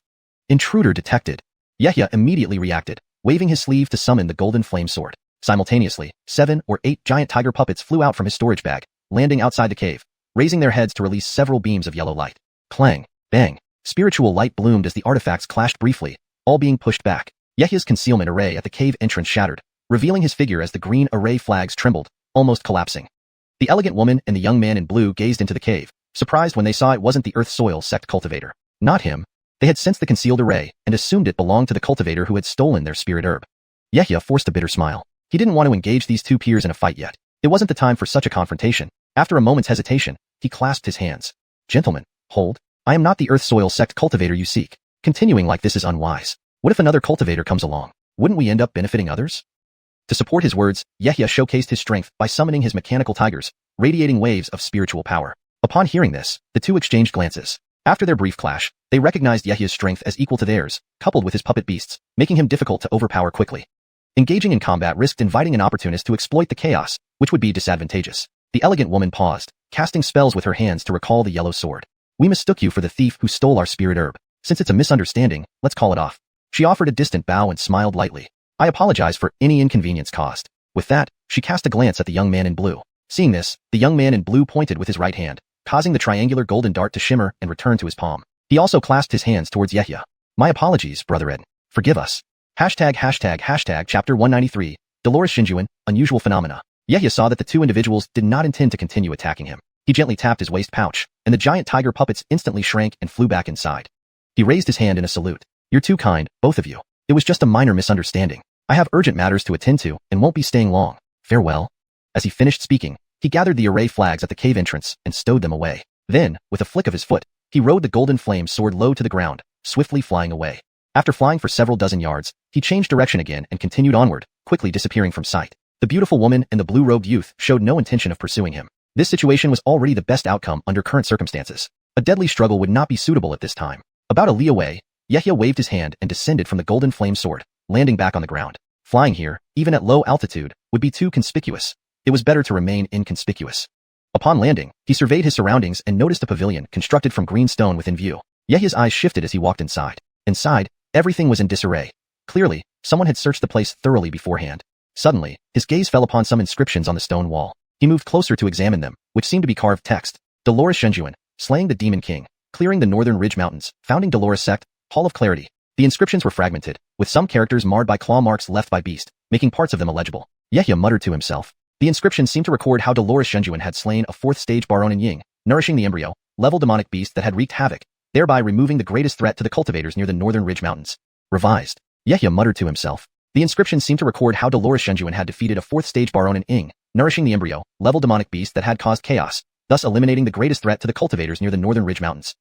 Intruder detected. Yehia immediately reacted, waving his sleeve to summon the golden flame sword. Simultaneously, 7 or 8 giant tiger puppets flew out from his storage bag, landing outside the cave, raising their heads to release several beams of yellow light. Clang, bang, spiritual light bloomed as the artifacts clashed briefly, all being pushed back. Yehia's concealment array at the cave entrance shattered, revealing his figure as the green array flags trembled, almost collapsing. The elegant woman and the young man in blue gazed into the cave, surprised when they saw it wasn't the earth soil sect cultivator. Not him. They had sensed the concealed array and assumed it belonged to the cultivator who had stolen their spirit herb. Yehia forced a bitter smile. He didn't want to engage these two peers in a fight yet. It wasn't the time for such a confrontation. After a moment's hesitation, he clasped his hands. "Gentlemen, hold. I am not the earth soil sect cultivator you seek. Continuing like this is unwise. What if another cultivator comes along? Wouldn't we end up benefiting others?" To support his words, Yehia showcased his strength by summoning his mechanical tigers, radiating waves of spiritual power. Upon hearing this, the two exchanged glances. After their brief clash, they recognized Yehia's strength as equal to theirs, coupled with his puppet beasts, making him difficult to overpower quickly. Engaging in combat risked inviting an opportunist to exploit the chaos, which would be disadvantageous. The elegant woman paused, casting spells with her hands to recall the yellow sword. "We mistook you for the thief who stole our spirit herb. Since it's a misunderstanding, let's call it off." She offered a distant bow and smiled lightly. "I apologize for any inconvenience caused." With that, she cast a glance at the young man in blue. Seeing this, the young man in blue pointed with his right hand, causing the triangular golden dart to shimmer and return to his palm. He also clasped his hands towards Yehia. "My apologies, Brother Ed. Forgive us." Chapter 193, Dolores Xiuxian, Unusual Phenomena. Yehia saw that the two individuals did not intend to continue attacking him. He gently tapped his waist pouch, and the giant tiger puppets instantly shrank and flew back inside. He raised his hand in a salute. "You're too kind, both of you. It was just a minor misunderstanding. I have urgent matters to attend to and won't be staying long. Farewell." As he finished speaking, he gathered the array flags at the cave entrance and stowed them away. Then, with a flick of his foot, he rode the golden flame sword low to the ground, swiftly flying away. After flying for several dozen yards, he changed direction again and continued onward, quickly disappearing from sight. The beautiful woman and the blue-robed youth showed no intention of pursuing him. This situation was already the best outcome under current circumstances. A deadly struggle would not be suitable at this time. About a li away, Yehia waved his hand and descended from the golden flame sword, landing back on the ground. Flying here, even at low altitude, would be too conspicuous. It was better to remain inconspicuous. Upon landing, he surveyed his surroundings and noticed a pavilion constructed from green stone within view. Yehia's eyes shifted as he walked inside. Inside, everything was in disarray. Clearly, someone had searched the place thoroughly beforehand. Suddenly, his gaze fell upon some inscriptions on the stone wall. He moved closer to examine them, which seemed to be carved text. Dolores Xiuxian, slaying the Demon King, clearing the Northern Ridge Mountains, founding Dolores Sect, Hall of Clarity. The inscriptions were fragmented, with some characters marred by claw marks left by beast, making parts of them illegible. Yehia muttered to himself. The inscription seemed to record how Dolores Xiuxian had slain a 4th-stage Baronin Ying, nourishing the embryo, level demonic beast that had wreaked havoc, thereby removing the greatest threat to the cultivators near the Northern Ridge Mountains. Revised. Yehia muttered to himself. The inscription seemed to record how Dolores Xiuxian had defeated a 4th-stage Baronin Ying, nourishing the embryo, level demonic beast that had caused chaos, thus eliminating the greatest threat to the cultivators near the Northern Ridge Mountains.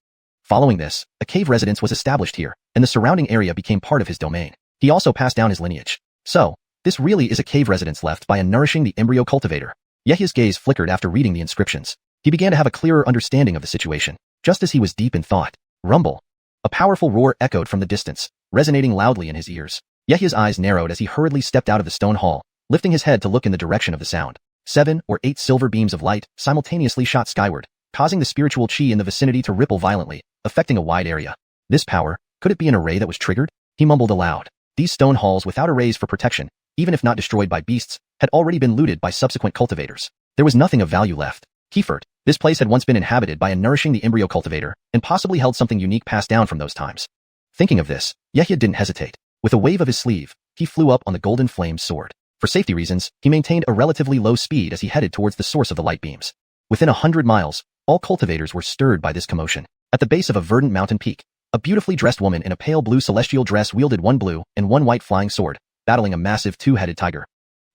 Following this, a cave residence was established here, and the surrounding area became part of his domain. He also passed down his lineage. So, this really is a cave residence left by a nourishing the embryo cultivator. Yehia's gaze flickered after reading the inscriptions. He began to have a clearer understanding of the situation. Just as he was deep in thought, rumble. A powerful roar echoed from the distance, resonating loudly in his ears. Yehia's eyes narrowed as he hurriedly stepped out of the stone hall, lifting his head to look in the direction of the sound. 7 or 8 silver beams of light simultaneously shot skyward, causing the spiritual chi in the vicinity to ripple violently, affecting a wide area. This power, could it be an array that was triggered? He mumbled aloud. These stone halls without arrays for protection, even if not destroyed by beasts, had already been looted by subsequent cultivators. There was nothing of value left. Kiefert, this place had once been inhabited by a nourishing the embryo cultivator, and possibly held something unique passed down from those times. Thinking of this, Yehia didn't hesitate. With a wave of his sleeve, he flew up on the golden flame sword. For safety reasons, he maintained a relatively low speed as he headed towards the source of the light beams. Within 100 miles, all cultivators were stirred by this commotion. At the base of a verdant mountain peak, a beautifully dressed woman in a pale blue celestial dress wielded one blue and one white flying sword, battling a massive two-headed tiger.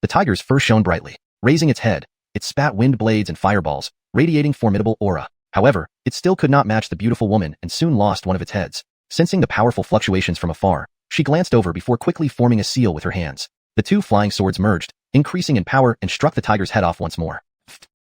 The tiger's fur shone brightly. Raising its head, it spat wind blades and fireballs, radiating formidable aura. However, it still could not match the beautiful woman and soon lost one of its heads. Sensing the powerful fluctuations from afar, she glanced over before quickly forming a seal with her hands. The two flying swords merged, increasing in power and struck the tiger's head off once more.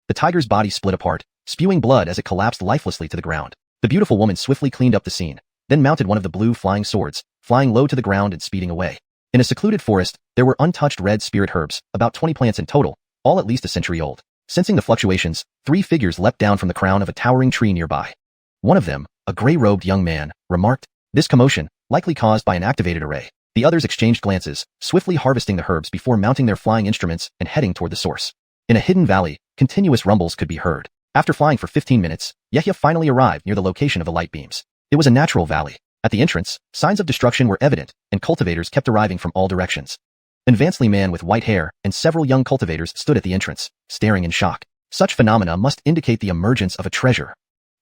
The tiger's body split apart, spewing blood as it collapsed lifelessly to the ground. The beautiful woman swiftly cleaned up the scene, then mounted one of the blue flying swords, flying low to the ground and speeding away. In a secluded forest, there were untouched red spirit herbs, about 20 plants in total, all at least a century old. Sensing the fluctuations, 3 figures leapt down from the crown of a towering tree nearby. One of them, a gray-robed young man, remarked, "This commotion, likely caused by an activated array." The others exchanged glances, swiftly harvesting the herbs before mounting their flying instruments and heading toward the source. In a hidden valley, continuous rumbles could be heard. After flying for 15 minutes, Yehia finally arrived near the location of the light beams. It was a natural valley. At the entrance, signs of destruction were evident, and cultivators kept arriving from all directions. An advanced man with white hair and several young cultivators stood at the entrance, staring in shock. Such phenomena must indicate the emergence of a treasure.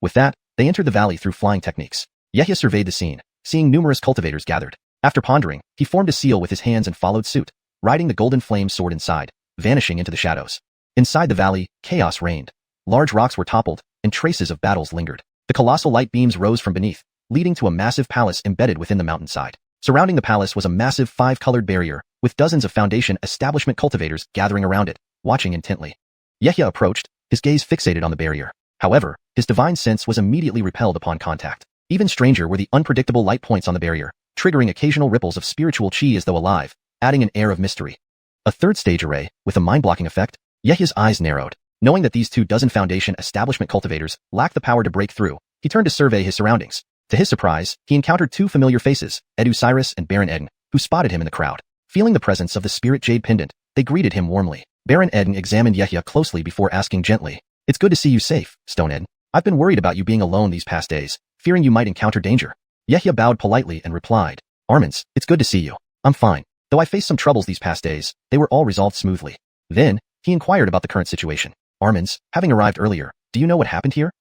With that, they entered the valley through flying techniques. Yehia surveyed the scene, seeing numerous cultivators gathered. After pondering, he formed a seal with his hands and followed suit, riding the golden flame sword inside, vanishing into the shadows. Inside the valley, chaos reigned. Large rocks were toppled, and traces of battles lingered. The colossal light beams rose from beneath, leading to a massive palace embedded within the mountainside. Surrounding the palace was a massive 5-colored barrier, with dozens of foundation establishment cultivators gathering around it, watching intently. Yehia approached, his gaze fixated on the barrier. However, his divine sense was immediately repelled upon contact. Even stranger were the unpredictable light points on the barrier, triggering occasional ripples of spiritual chi as though alive, adding an air of mystery. A third stage array, with a mind-blocking effect? Yehia's eyes narrowed. Knowing that these 24 foundation establishment cultivators lacked the power to break through, he turned to survey his surroundings. To his surprise, he encountered 2 familiar faces, Decisive and Baron Eden, who spotted him in the crowd. Feeling the presence of the spirit jade pendant, they greeted him warmly. Baron Eden examined Yehia closely before asking gently, "It's good to see you safe, Stone Eden. I've been worried about you being alone these past days, fearing you might encounter danger." Yehia bowed politely and replied, "Armins, it's good to see you. I'm fine. Though I faced some troubles these past days, they were all resolved smoothly." Then, he inquired about the current situation. "Armins, having arrived earlier, do you know what happened here?"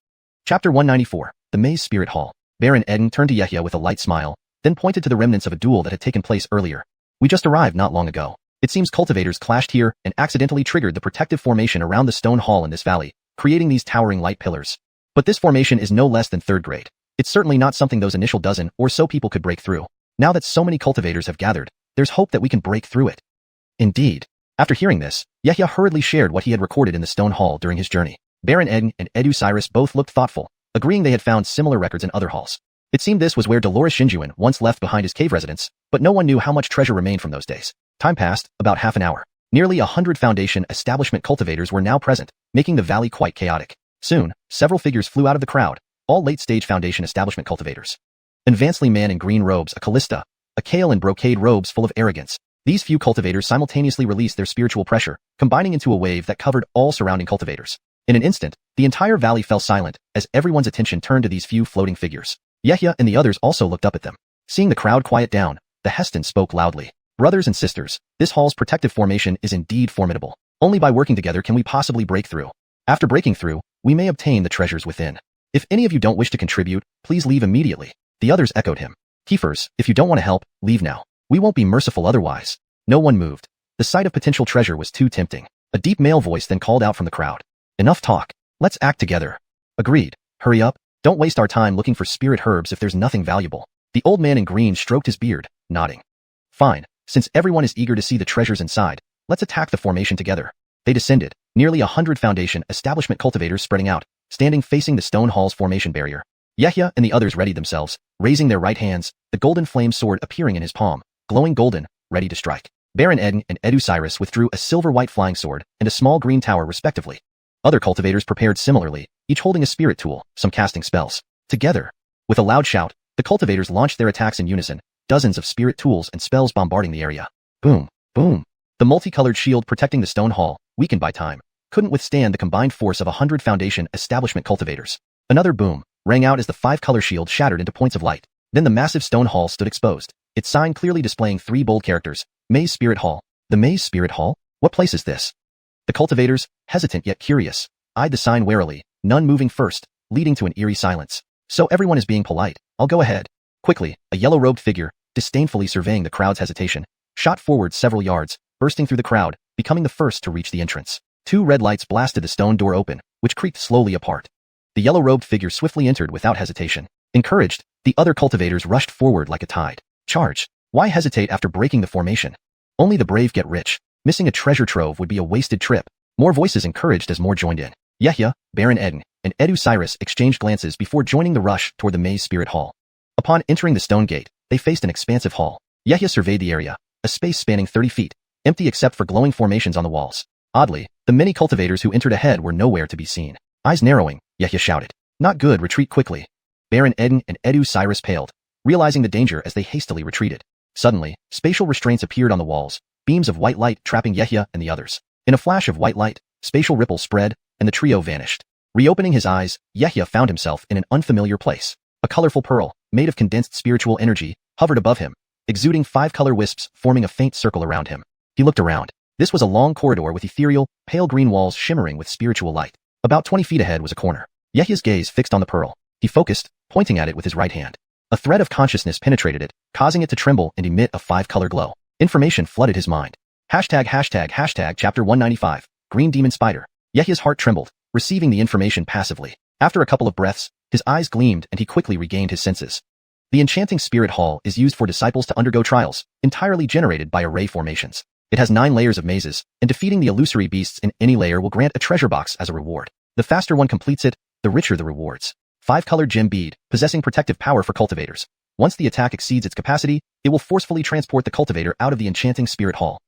Chapter 194, The Maze Spirit Hall. Baron Eden turned to Yehia with a light smile, then pointed to the remnants of a duel that had taken place earlier. "We just arrived not long ago. It seems cultivators clashed here and accidentally triggered the protective formation around the stone hall in this valley, creating these towering light pillars. But this formation is no less than 3rd grade. It's certainly not something those initial dozen or so people could break through. Now that so many cultivators have gathered, there's hope that we can break through it." Indeed. After hearing this, Yehia hurriedly shared what he had recorded in the stone hall during his journey. Baron Eden and Decisive both looked thoughtful, agreeing they had found similar records in other halls. It seemed this was where Dolores Xiuxian once left behind his cave residence, but no one knew how much treasure remained from those days. Time passed, about half an hour. Nearly 100 foundation establishment cultivators were now present, making the valley quite chaotic. Soon, several figures flew out of the crowd, all late-stage foundation establishment cultivators. An advanced man in green robes, a Callista, a Kale in brocade robes full of arrogance. These few cultivators simultaneously released their spiritual pressure, combining into a wave that covered all surrounding cultivators. In an instant, the entire valley fell silent, as everyone's attention turned to these few floating figures. Yehia and the others also looked up at them. Seeing the crowd quiet down, the Heston spoke loudly. "Brothers and sisters, this hall's protective formation is indeed formidable. Only by working together can we possibly break through. After breaking through, we may obtain the treasures within. If any of you don't wish to contribute, please leave immediately." The others echoed him. "Keepers, if you don't want to help, leave now. We won't be merciful otherwise." No one moved. The sight of potential treasure was too tempting. A deep male voice then called out from the crowd. "Enough talk. Let's act together." "Agreed. Hurry up. Don't waste our time looking for spirit herbs if there's nothing valuable." The old man in green stroked his beard, nodding. "Fine. Since everyone is eager to see the treasures inside, let's attack the formation together." They descended, nearly 100 foundation establishment cultivators spreading out, standing facing the stone hall's formation barrier. Yehia and the others readied themselves, raising their right hands, the golden flame sword appearing in his palm, glowing golden, ready to strike. Baron Eden and Decisive withdrew a silver-white flying sword and a small green tower respectively. Other cultivators prepared similarly, each holding a spirit tool, some casting spells. Together, with a loud shout, the cultivators launched their attacks in unison, dozens of spirit tools and spells bombarding the area. Boom, boom. The multicolored shield protecting the stone hall, weakened by time, couldn't withstand the combined force of 100 Foundation establishment cultivators. Another boom rang out as the 5-color shield shattered into points of light. Then the massive stone hall stood exposed, its sign clearly displaying 3 bold characters, Maze Spirit Hall. The Maze Spirit Hall? What place is this? The cultivators, hesitant yet curious, eyed the sign warily, none moving first, leading to an eerie silence. So everyone is being polite, I'll go ahead. Quickly, a yellow-robed figure, disdainfully surveying the crowd's hesitation, shot forward several yards, bursting through the crowd, becoming the first to reach the entrance. 2 red lights blasted the stone door open, which creaked slowly apart. The yellow-robed figure swiftly entered without hesitation. Encouraged, the other cultivators rushed forward like a tide. Charge! Why hesitate after breaking the formation? Only the brave get rich. Missing a treasure trove would be a wasted trip. More voices encouraged as more joined in. Yehia, Baron Eden, and Edu Cyrus exchanged glances before joining the rush toward the Maze Spirit Hall. Upon entering the stone gate, they faced an expansive hall. Yehia surveyed the area, a space spanning 30 feet, empty except for glowing formations on the walls. Oddly, the many cultivators who entered ahead were nowhere to be seen. Eyes narrowing, Yehia shouted. Not good, retreat quickly. Baron Eden and Edu Cyrus paled, realizing the danger as they hastily retreated. Suddenly, spatial restraints appeared on the walls, beams of white light trapping Yehia and the others. In a flash of white light, spatial ripples spread, and the trio vanished. Reopening his eyes, Yehia found himself in an unfamiliar place. A colorful pearl, made of condensed spiritual energy, hovered above him, exuding 5-color wisps forming a faint circle around him. He looked around. This was a long corridor with ethereal, pale green walls shimmering with spiritual light. About 20 feet ahead was a corner. Yehia's gaze fixed on the pearl. He focused, pointing at it with his right hand. A thread of consciousness penetrated it, causing it to tremble and emit a 5-color glow. Information flooded his mind. Hashtag chapter 195, Green Demon Spider. Yehia's heart trembled, receiving the information passively. After a couple of breaths, his eyes gleamed and he quickly regained his senses. The Enchanting Spirit Hall is used for disciples to undergo trials, entirely generated by array formations. It has 9 layers of mazes, and defeating the illusory beasts in any layer will grant a treasure box as a reward. The faster one completes it, the richer the rewards. 5-colored gem bead, possessing protective power for cultivators. Once the attack exceeds its capacity, it will forcefully transport the cultivator out of the Enchanting Spirit Hall.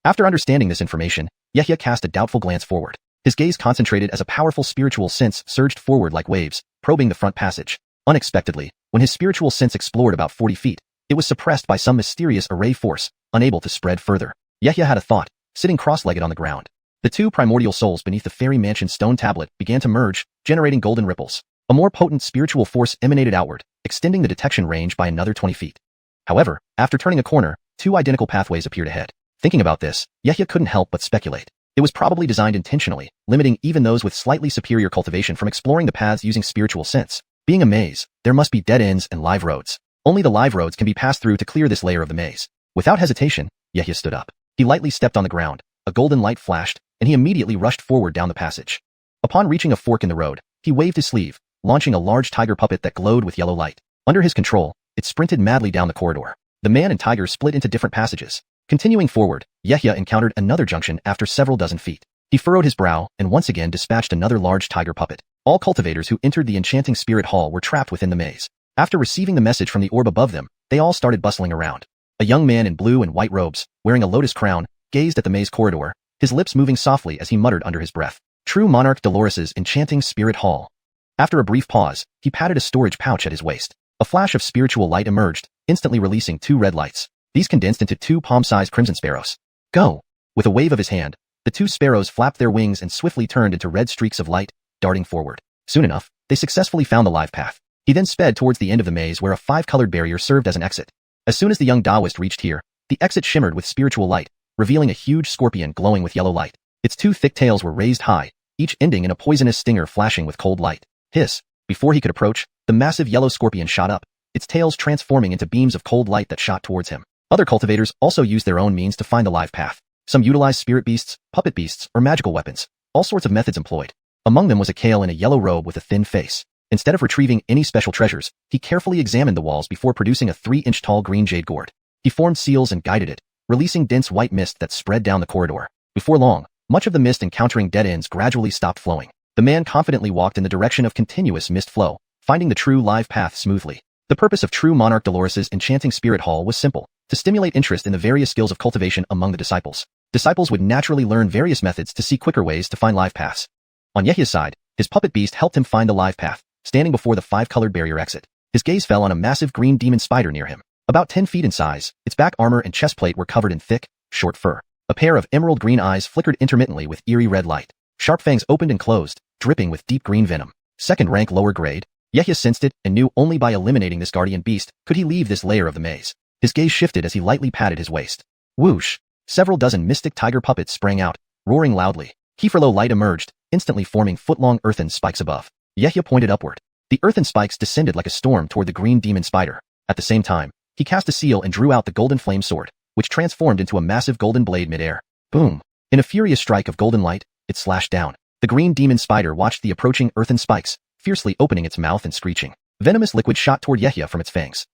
After understanding this information, Yehia cast a doubtful glance forward. His gaze concentrated as a powerful spiritual sense surged forward like waves, probing the front passage. Unexpectedly, when his spiritual sense explored about 40 feet, it was suppressed by some mysterious array force, unable to spread further. Yehia had a thought, sitting cross-legged on the ground. The 2 primordial souls beneath the fairy mansion stone tablet began to merge, generating golden ripples. A more potent spiritual force emanated outward, extending the detection range by another 20 feet. However, after turning a corner, 2 identical pathways appeared ahead. Thinking about this, Yehia couldn't help but speculate. It was probably designed intentionally, limiting even those with slightly superior cultivation from exploring the paths using spiritual sense. Being a maze, there must be dead ends and live roads. Only the live roads can be passed through to clear this layer of the maze. Without hesitation, Yehia stood up. He lightly stepped on the ground, a golden light flashed, and he immediately rushed forward down the passage. Upon reaching a fork in the road, he waved his sleeve, launching a large tiger puppet that glowed with yellow light. Under his control, it sprinted madly down the corridor. The man and tiger split into different passages. Continuing forward, Yehia encountered another junction after several dozen feet. He furrowed his brow and once again dispatched another large tiger puppet. All cultivators who entered the Enchanting Spirit Hall were trapped within the maze. After receiving the message from the orb above them, they all started bustling around. A young man in blue and white robes, wearing a lotus crown, gazed at the maze corridor, his lips moving softly as he muttered under his breath. True Monarch Dolores's Enchanting Spirit Hall. After a brief pause, he patted a storage pouch at his waist. A flash of spiritual light emerged, instantly releasing 2 red lights. These condensed into 2 palm-sized crimson sparrows. Go! With a wave of his hand, the 2 sparrows flapped their wings and swiftly turned into red streaks of light, darting forward. Soon enough, they successfully found the live path. He then sped towards the end of the maze where a 5-colored barrier served as an exit. As soon as the young Taoist reached here, the exit shimmered with spiritual light, revealing a huge scorpion glowing with yellow light. Its 2 thick tails were raised high, each ending in a poisonous stinger flashing with cold light. Hiss! Before he could approach, the massive yellow scorpion shot up, its tails transforming into beams of cold light that shot towards him. Other cultivators also used their own means to find the live path. Some utilized spirit beasts, puppet beasts, or magical weapons. All sorts of methods employed. Among them was a Kale in a yellow robe with a thin face. Instead of retrieving any special treasures, he carefully examined the walls before producing a 3-inch tall green jade gourd. He formed seals and guided it, releasing dense white mist that spread down the corridor. Before long, much of the mist encountering dead ends gradually stopped flowing. The man confidently walked in the direction of continuous mist flow, finding the true live path smoothly. The purpose of True Monarch Dolores's Enchanting Spirit Hall was simple: to stimulate interest in the various skills of cultivation among the disciples. Disciples would naturally learn various methods to see quicker ways to find live paths. On Yehya's side, his puppet beast helped him find the live path, standing before the 5-colored barrier exit. His gaze fell on a massive green demon spider near him. About 10 feet in size, its back armor and chest plate were covered in thick, short fur. A pair of emerald green eyes flickered intermittently with eerie red light. Sharp fangs opened and closed, dripping with deep green venom. Second rank lower grade. Yehya sensed it and knew only by eliminating this guardian beast could he leave this layer of the maze. His gaze shifted as he lightly patted his waist. Whoosh! Several dozen mystic tiger puppets sprang out, roaring loudly. Kieferlow light emerged, instantly forming foot-long earthen spikes above. Yehya pointed upward. The earthen spikes descended like a storm toward the green demon spider. At the same time, he cast a seal and drew out the golden flame sword, which transformed into a massive golden blade midair. Boom! In a furious strike of golden light, it slashed down. The green demon spider watched the approaching earthen spikes, fiercely opening its mouth and screeching. Venomous liquid shot toward Yehya from its fangs.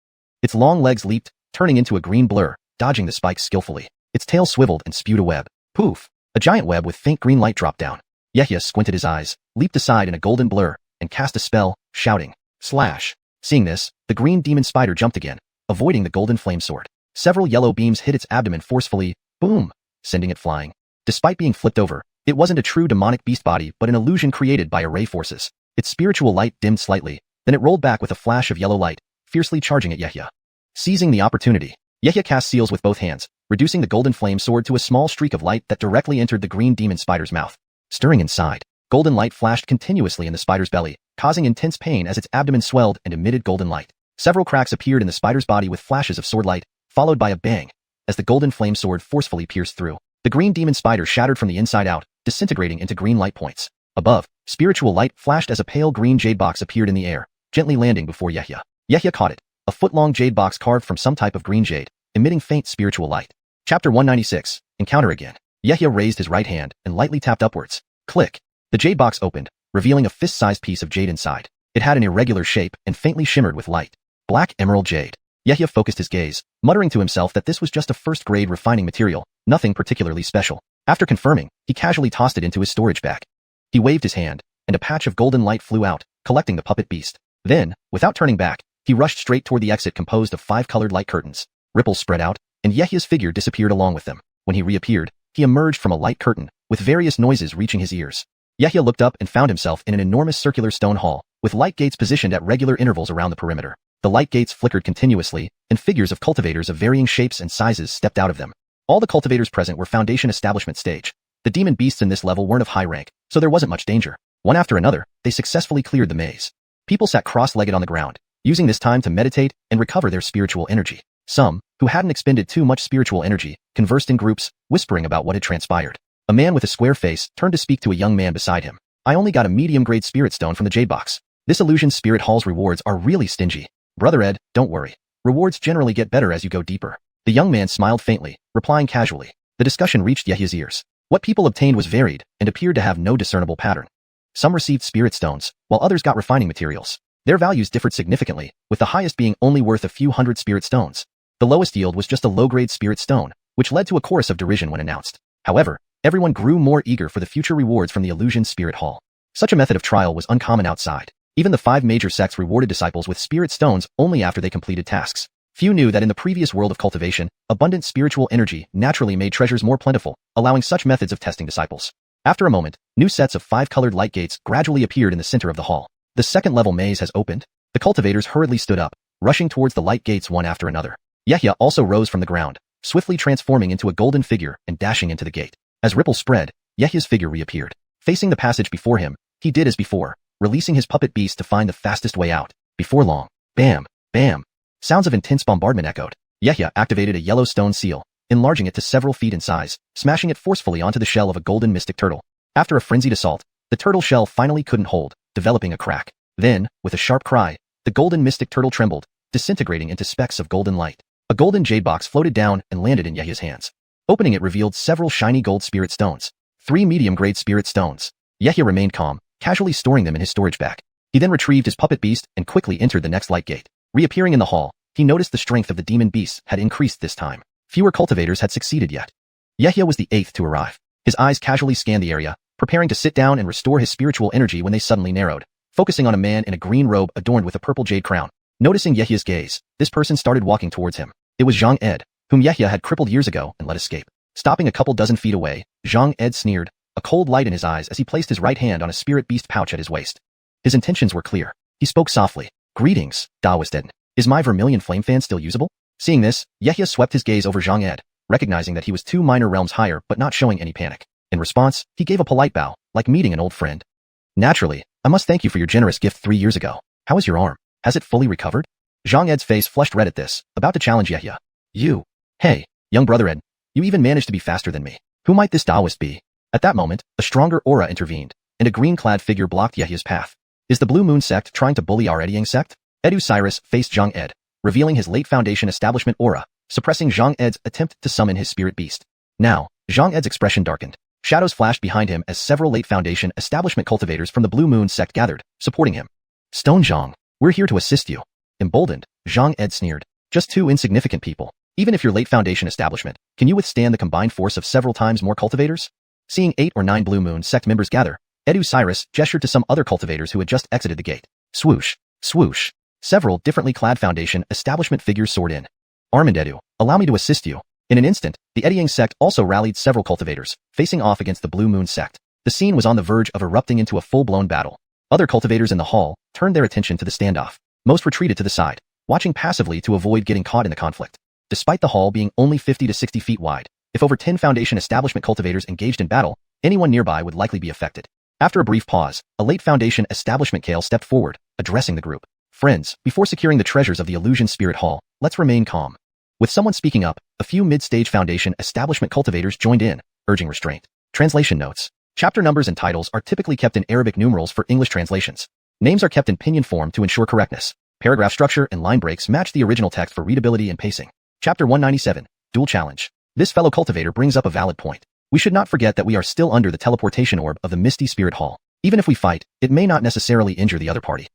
Its long legs leaped, turning into a green blur, dodging the spikes skillfully. Its tail swiveled and spewed a web. Poof! A giant web with faint green light dropped down. Yehya squinted his eyes, leaped aside in a golden blur, and cast a spell, shouting, "Slash!" Seeing this, the green demon spider jumped again, avoiding the golden flame sword. Several yellow beams hit its abdomen forcefully, boom, sending it flying. Despite being flipped over, it wasn't a true demonic beast body but an illusion created by array forces. Its spiritual light dimmed slightly, then it rolled back with a flash of yellow light, fiercely charging at Yehya. Seizing the opportunity, Yehya cast seals with both hands, reducing the golden flame sword to a small streak of light that directly entered the green demon spider's mouth. Stirring inside, golden light flashed continuously in the spider's belly, causing intense pain as its abdomen swelled and emitted golden light. Several cracks appeared in the spider's body with flashes of sword light, followed by a bang, as the golden flame sword forcefully pierced through. The green demon spider shattered from the inside out, disintegrating into green light points. Above, spiritual light flashed as a pale green jade box appeared in the air, gently landing before Yehya. Yehya caught it, a foot-long jade box carved from some type of green jade, emitting faint spiritual light. Chapter 196, Encounter Again. Yehya raised his right hand and lightly tapped upwards. Click! The jade box opened, revealing a fist-sized piece of jade inside. It had an irregular shape and faintly shimmered with light. Black emerald jade. Yehya focused his gaze, muttering to himself that this was just a first-grade refining material, nothing particularly special. After confirming, he casually tossed it into his storage bag. He waved his hand, and a patch of golden light flew out, collecting the puppet beast. Then, without turning back, he rushed straight toward the exit composed of 5-colored light curtains. Ripples spread out, and Yehya's figure disappeared along with them. When he reappeared, he emerged from a light curtain, with various noises reaching his ears. Yehya looked up and found himself in an enormous circular stone hall, with light gates positioned at regular intervals around the perimeter. The light gates flickered continuously, and figures of cultivators of varying shapes and sizes stepped out of them. All the cultivators present were Foundation Establishment stage. The demon beasts in this level weren't of high rank, so there wasn't much danger. One after another, they successfully cleared the maze. People sat cross-legged on the ground, using this time to meditate and recover their spiritual energy. Some, who hadn't expended too much spiritual energy, conversed in groups, whispering about what had transpired. A man with a square face turned to speak to a young man beside him. "I only got a medium-grade spirit stone from the jade box. This illusion spirit hall's rewards are really stingy. Brother Ed, don't worry. Rewards generally get better as you go deeper." The young man smiled faintly, replying casually. The discussion reached Yehya's ears. What people obtained was varied, and appeared to have no discernible pattern. Some received spirit stones, while others got refining materials. Their values differed significantly, with the highest being only worth a few hundred spirit stones. The lowest yield was just a low-grade spirit stone, which led to a chorus of derision when announced. However, everyone grew more eager for the future rewards from the illusion spirit hall. Such a method of trial was uncommon outside. Even the 5 major sects rewarded disciples with spirit stones only after they completed tasks. Few knew that in the previous world of cultivation, abundant spiritual energy naturally made treasures more plentiful, allowing such methods of testing disciples. After a moment, new sets of 5-colored light gates gradually appeared in the center of the hall. The second-level maze has opened. The cultivators hurriedly stood up, rushing towards the light gates one after another. Yehya also rose from the ground, swiftly transforming into a golden figure and dashing into the gate. As ripples spread, Yehya's figure reappeared. Facing the passage before him, he did as before, releasing his puppet beast to find the fastest way out. Before long, bam, bam. Sounds of intense bombardment echoed. Yehya activated a yellow stone seal, enlarging it to several feet in size, smashing it forcefully onto the shell of a golden mystic turtle. After a frenzied assault, the turtle shell finally couldn't hold, developing a crack. Then, with a sharp cry, the golden mystic turtle trembled, disintegrating into specks of golden light. A golden jade box floated down and landed in Yehya's hands. Opening it revealed several shiny gold spirit stones. 3 medium-grade spirit stones. Yehya remained calm, casually storing them in his storage bag. He then retrieved his puppet beast and quickly entered the next light gate. Reappearing in the hall, he noticed the strength of the demon beasts had increased this time. Fewer cultivators had succeeded yet. Yehya was the 8th to arrive. His eyes casually scanned the area, preparing to sit down and restore his spiritual energy when they suddenly narrowed, focusing on a man in a green robe adorned with a purple jade crown. Noticing Yehya's gaze, this person started walking towards him. It was Zhang Ed, whom Yehya had crippled years ago and let escape. Stopping a couple dozen feet away, Zhang Ed sneered, a cold light in his eyes as he placed his right hand on a spirit beast pouch at his waist. His intentions were clear. He spoke softly. Greetings, Taoist Eden. Is my vermilion flame fan still usable? Seeing this, Yehia swept his gaze over Zhang Ed, recognizing that he was 2 minor realms higher but not showing any panic. In response, he gave a polite bow, like meeting an old friend. Naturally, I must thank you for your generous gift 3 years ago. How is your arm? Has it fully recovered? Zhang Ed's face flushed red at this, about to challenge Yehia. You. Hey, young brother Ed, you even managed to be faster than me. Who might this Taoist be? At that moment, a stronger aura intervened, and a green-clad figure blocked Yehia's path. Is the Blue Moon sect trying to bully our Edying sect? Edu Cyrus faced Zhang Ed, revealing his late Foundation establishment aura, suppressing Zhang Ed's attempt to summon his spirit beast. Now, Zhang Ed's expression darkened. Shadows flashed behind him as several late Foundation establishment cultivators from the Blue Moon sect gathered, supporting him. Stone Zhang, we're here to assist you. Emboldened, Zhang Ed sneered. Just 2 insignificant people. Even if you're late Foundation establishment, can you withstand the combined force of several times more cultivators? Seeing 8 or 9 Blue Moon sect members gather, Edu Cyrus gestured to some other cultivators who had just exited the gate. Swoosh, swoosh. Several differently clad Foundation establishment figures soared in. Armand Edu, allow me to assist you. In an instant, the Edying sect also rallied several cultivators, facing off against the Blue Moon sect. The scene was on the verge of erupting into a full-blown battle. Other cultivators in the hall turned their attention to the standoff. Most retreated to the side, watching passively to avoid getting caught in the conflict. Despite the hall being only 50 to 60 feet wide, if over 10 Foundation establishment cultivators engaged in battle, anyone nearby would likely be affected. After a brief pause, a late Foundation establishment Kale stepped forward, addressing the group. Friends, before securing the treasures of the Illusion Spirit Hall, let's remain calm. With someone speaking up, a few mid-stage Foundation establishment cultivators joined in, urging restraint. Translation notes. Chapter numbers and titles are typically kept in Arabic numerals for English translations. Names are kept in pinyin form to ensure correctness. Paragraph structure and line breaks match the original text for readability and pacing. Chapter 197. Dual Challenge. This fellow cultivator brings up a valid point. We should not forget that we are still under the teleportation orb of the Misty Spirit Hall. Even if we fight, it may not necessarily injure the other party.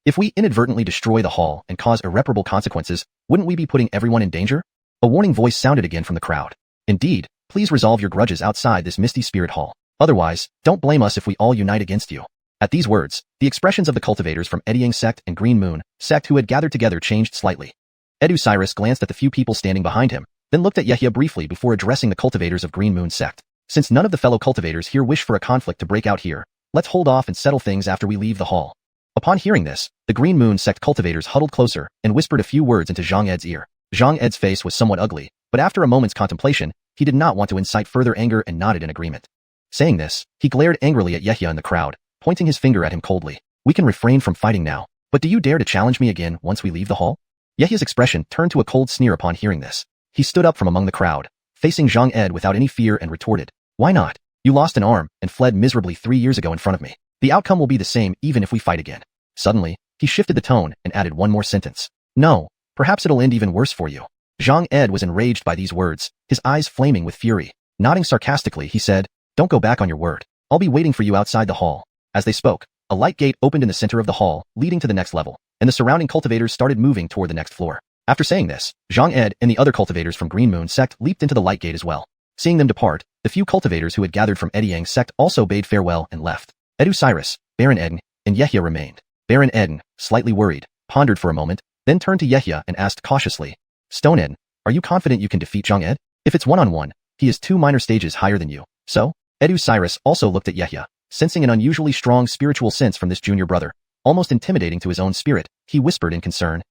If we inadvertently destroy the hall and cause irreparable consequences, wouldn't we be putting everyone in danger? A warning voice sounded again from the crowd. Indeed, please resolve your grudges outside this Misty Spirit Hall. Otherwise, don't blame us if we all unite against you. At these words, the expressions of the cultivators from Edying sect and Green Moon sect who had gathered together changed slightly. Edu Cyrus glanced at the few people standing behind him, then looked at Yehia briefly before addressing the cultivators of Green Moon sect. Since none of the fellow cultivators here wish for a conflict to break out here, let's hold off and settle things after we leave the hall. Upon hearing this, the Green Moon sect cultivators huddled closer and whispered a few words into Zhang Ed's ear. Zhang Ed's face was somewhat ugly, but after a moment's contemplation, he did not want to incite further anger and nodded in agreement. Saying this, he glared angrily at Yehia in the crowd, pointing his finger at him coldly. We can refrain from fighting now, but do you dare to challenge me again once we leave the hall? Yehia's expression turned to a cold sneer upon hearing this. He stood up from among the crowd, facing Zhang Ed without any fear and retorted. Why not? You lost an arm and fled miserably 3 years ago in front of me. The outcome will be the same even if we fight again. Suddenly, he shifted the tone and added one more sentence. No, perhaps it'll end even worse for you. Zhang Ed was enraged by these words, his eyes flaming with fury. Nodding sarcastically, he said, Don't go back on your word. I'll be waiting for you outside the hall. As they spoke, a light gate opened in the center of the hall, leading to the next level, and the surrounding cultivators started moving toward the next floor. After saying this, Zhang Ed and the other cultivators from Green Moon sect leaped into the light gate as well. Seeing them depart, the few cultivators who had gathered from Edying sect also bade farewell and left. Edu Cyrus, Baron Eden, and Yehia remained. Baron Eden, slightly worried, pondered for a moment, then turned to Yehia and asked cautiously, Stone Eden, are you confident you can defeat Zhang Ed? If it's one-on-one, he is 2 minor stages higher than you. So? Edu Cyrus also looked at Yehia, sensing an unusually strong spiritual sense from this junior brother, almost intimidating to his own spirit. He whispered in concern.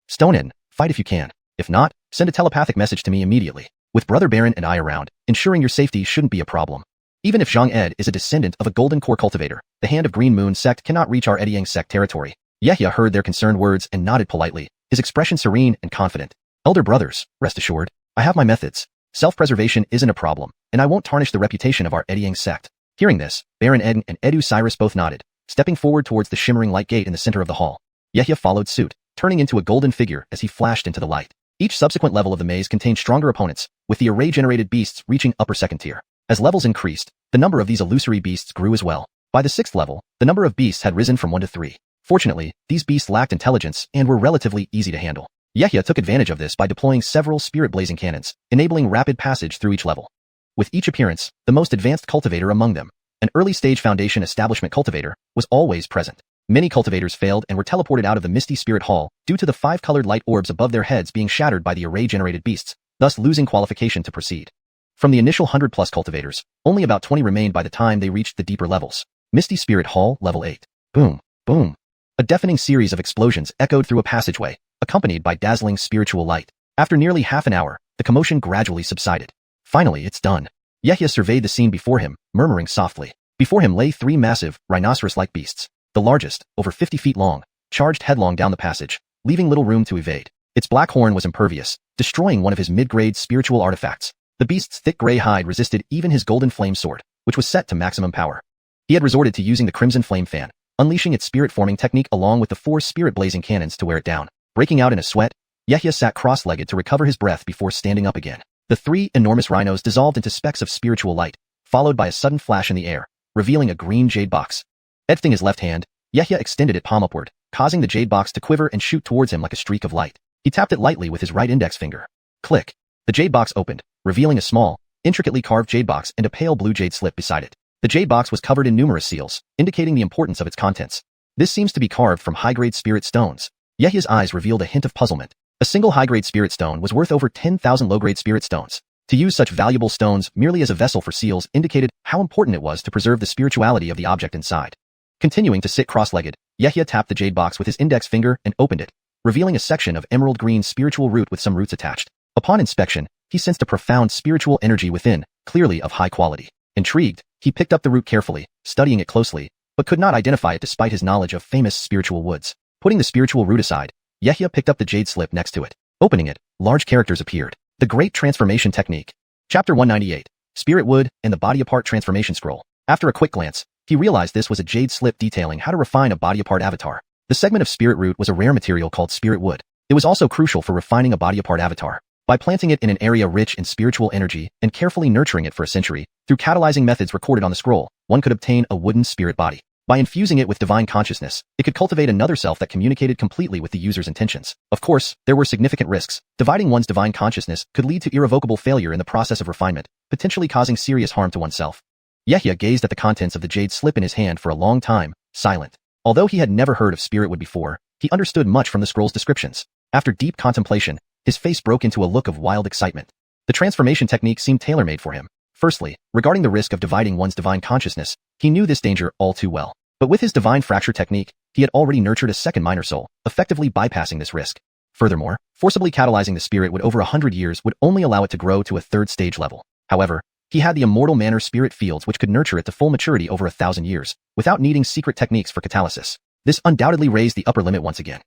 Stone Eden, fight if you can. If not, send a telepathic message to me immediately. With Brother Baron and I around, ensuring your safety shouldn't be a problem. Even if Zhang Ed is a descendant of a Golden Core cultivator, the Hand of Green Moon sect cannot reach our Edying sect territory. Yehia heard their concerned words and nodded politely, his expression serene and confident. Elder brothers, rest assured, I have my methods. Self-preservation isn't a problem, and I won't tarnish the reputation of our Edying sect. Hearing this, Baron Eden and Edu Cyrus both nodded, stepping forward towards the shimmering light gate in the center of the hall. Yehia followed suit, turning into a golden figure as he flashed into the light. Each subsequent level of the maze contained stronger opponents, with the array-generated beasts reaching upper second tier. As levels increased, the number of these illusory beasts grew as well. By the 6th level, the number of beasts had risen from 1 to 3. Fortunately, these beasts lacked intelligence and were relatively easy to handle. Yehia took advantage of this by deploying several spirit-blazing cannons, enabling rapid passage through each level. With each appearance, the most advanced cultivator among them, an early-stage Foundation establishment cultivator, was always present. Many cultivators failed and were teleported out of the Misty Spirit Hall due to the 5 colored light orbs above their heads being shattered by the array-generated beasts, thus losing qualification to proceed. From the initial 100+ cultivators, only about 20 remained by the time they reached the deeper levels. Misty Spirit Hall, Level 8. Boom, boom. A deafening series of explosions echoed through a passageway, accompanied by dazzling spiritual light. After nearly half an hour, the commotion gradually subsided. Finally, it's done. Yehia surveyed the scene before him, murmuring softly. Before him lay 3 massive, rhinoceros-like beasts. The largest, over 50 feet long, charged headlong down the passage, leaving little room to evade. Its black horn was impervious, destroying one of his mid-grade spiritual artifacts. The beast's thick gray hide resisted even his golden flame sword, which was set to maximum power. He had resorted to using the crimson flame fan, unleashing its spirit-forming technique along with the 4 spirit-blazing cannons to wear it down. Breaking out in a sweat, Yehia sat cross-legged to recover his breath before standing up again. The 3 enormous rhinos dissolved into specks of spiritual light, followed by a sudden flash in the air, revealing a green jade box. Lifting his left hand, Yehia extended it palm upward, causing the jade box to quiver and shoot towards him like a streak of light. He tapped it lightly with his right index finger. Click. The jade box opened, revealing a small, intricately carved jade box and a pale blue jade slip beside it. The jade box was covered in numerous seals, indicating the importance of its contents. This seems to be carved from high-grade spirit stones. Yehia's eyes revealed a hint of puzzlement. A single high-grade spirit stone was worth over 10,000 low-grade spirit stones. To use such valuable stones merely as a vessel for seals indicated how important it was to preserve the spirituality of the object inside. Continuing to sit cross-legged, Yehia tapped the jade box with his index finger and opened it, revealing a section of emerald green spiritual root with some roots attached. Upon inspection, he sensed a profound spiritual energy within, clearly of high quality. Intrigued, he picked up the root carefully, studying it closely, but could not identify it despite his knowledge of famous spiritual woods. Putting the spiritual root aside, Yehia picked up the jade slip next to it. Opening it, large characters appeared. The Great Transformation Technique. Chapter 198. Spirit Wood and the Body Apart Transformation Scroll. After a quick glance, he realized this was a jade slip detailing how to refine a body apart avatar. The segment of spirit root was a rare material called spirit wood. It was also crucial for refining a body apart avatar. By planting it in an area rich in spiritual energy and carefully nurturing it for a century, through catalyzing methods recorded on the scroll, one could obtain a wooden spirit body. By infusing it with divine consciousness, it could cultivate another self that communicated completely with the user's intentions. Of course, there were significant risks. Dividing one's divine consciousness could lead to irrevocable failure in the process of refinement, potentially causing serious harm to oneself. Yehia gazed at the contents of the jade slip in his hand for a long time, silent. Although he had never heard of spirit wood before, he understood much from the scroll's descriptions. After deep contemplation, his face broke into a look of wild excitement. The transformation technique seemed tailor-made for him. Firstly, regarding the risk of dividing one's divine consciousness, he knew this danger all too well. But with his divine fracture technique, he had already nurtured a second minor soul, effectively bypassing this risk. Furthermore, forcibly catalyzing the spirit wood over 100 years would only allow it to grow to a 3rd stage level. However, he had the immortal manner spirit fields which could nurture it to full maturity over 1,000 years, without needing secret techniques for catalysis. This undoubtedly raised the upper limit once again.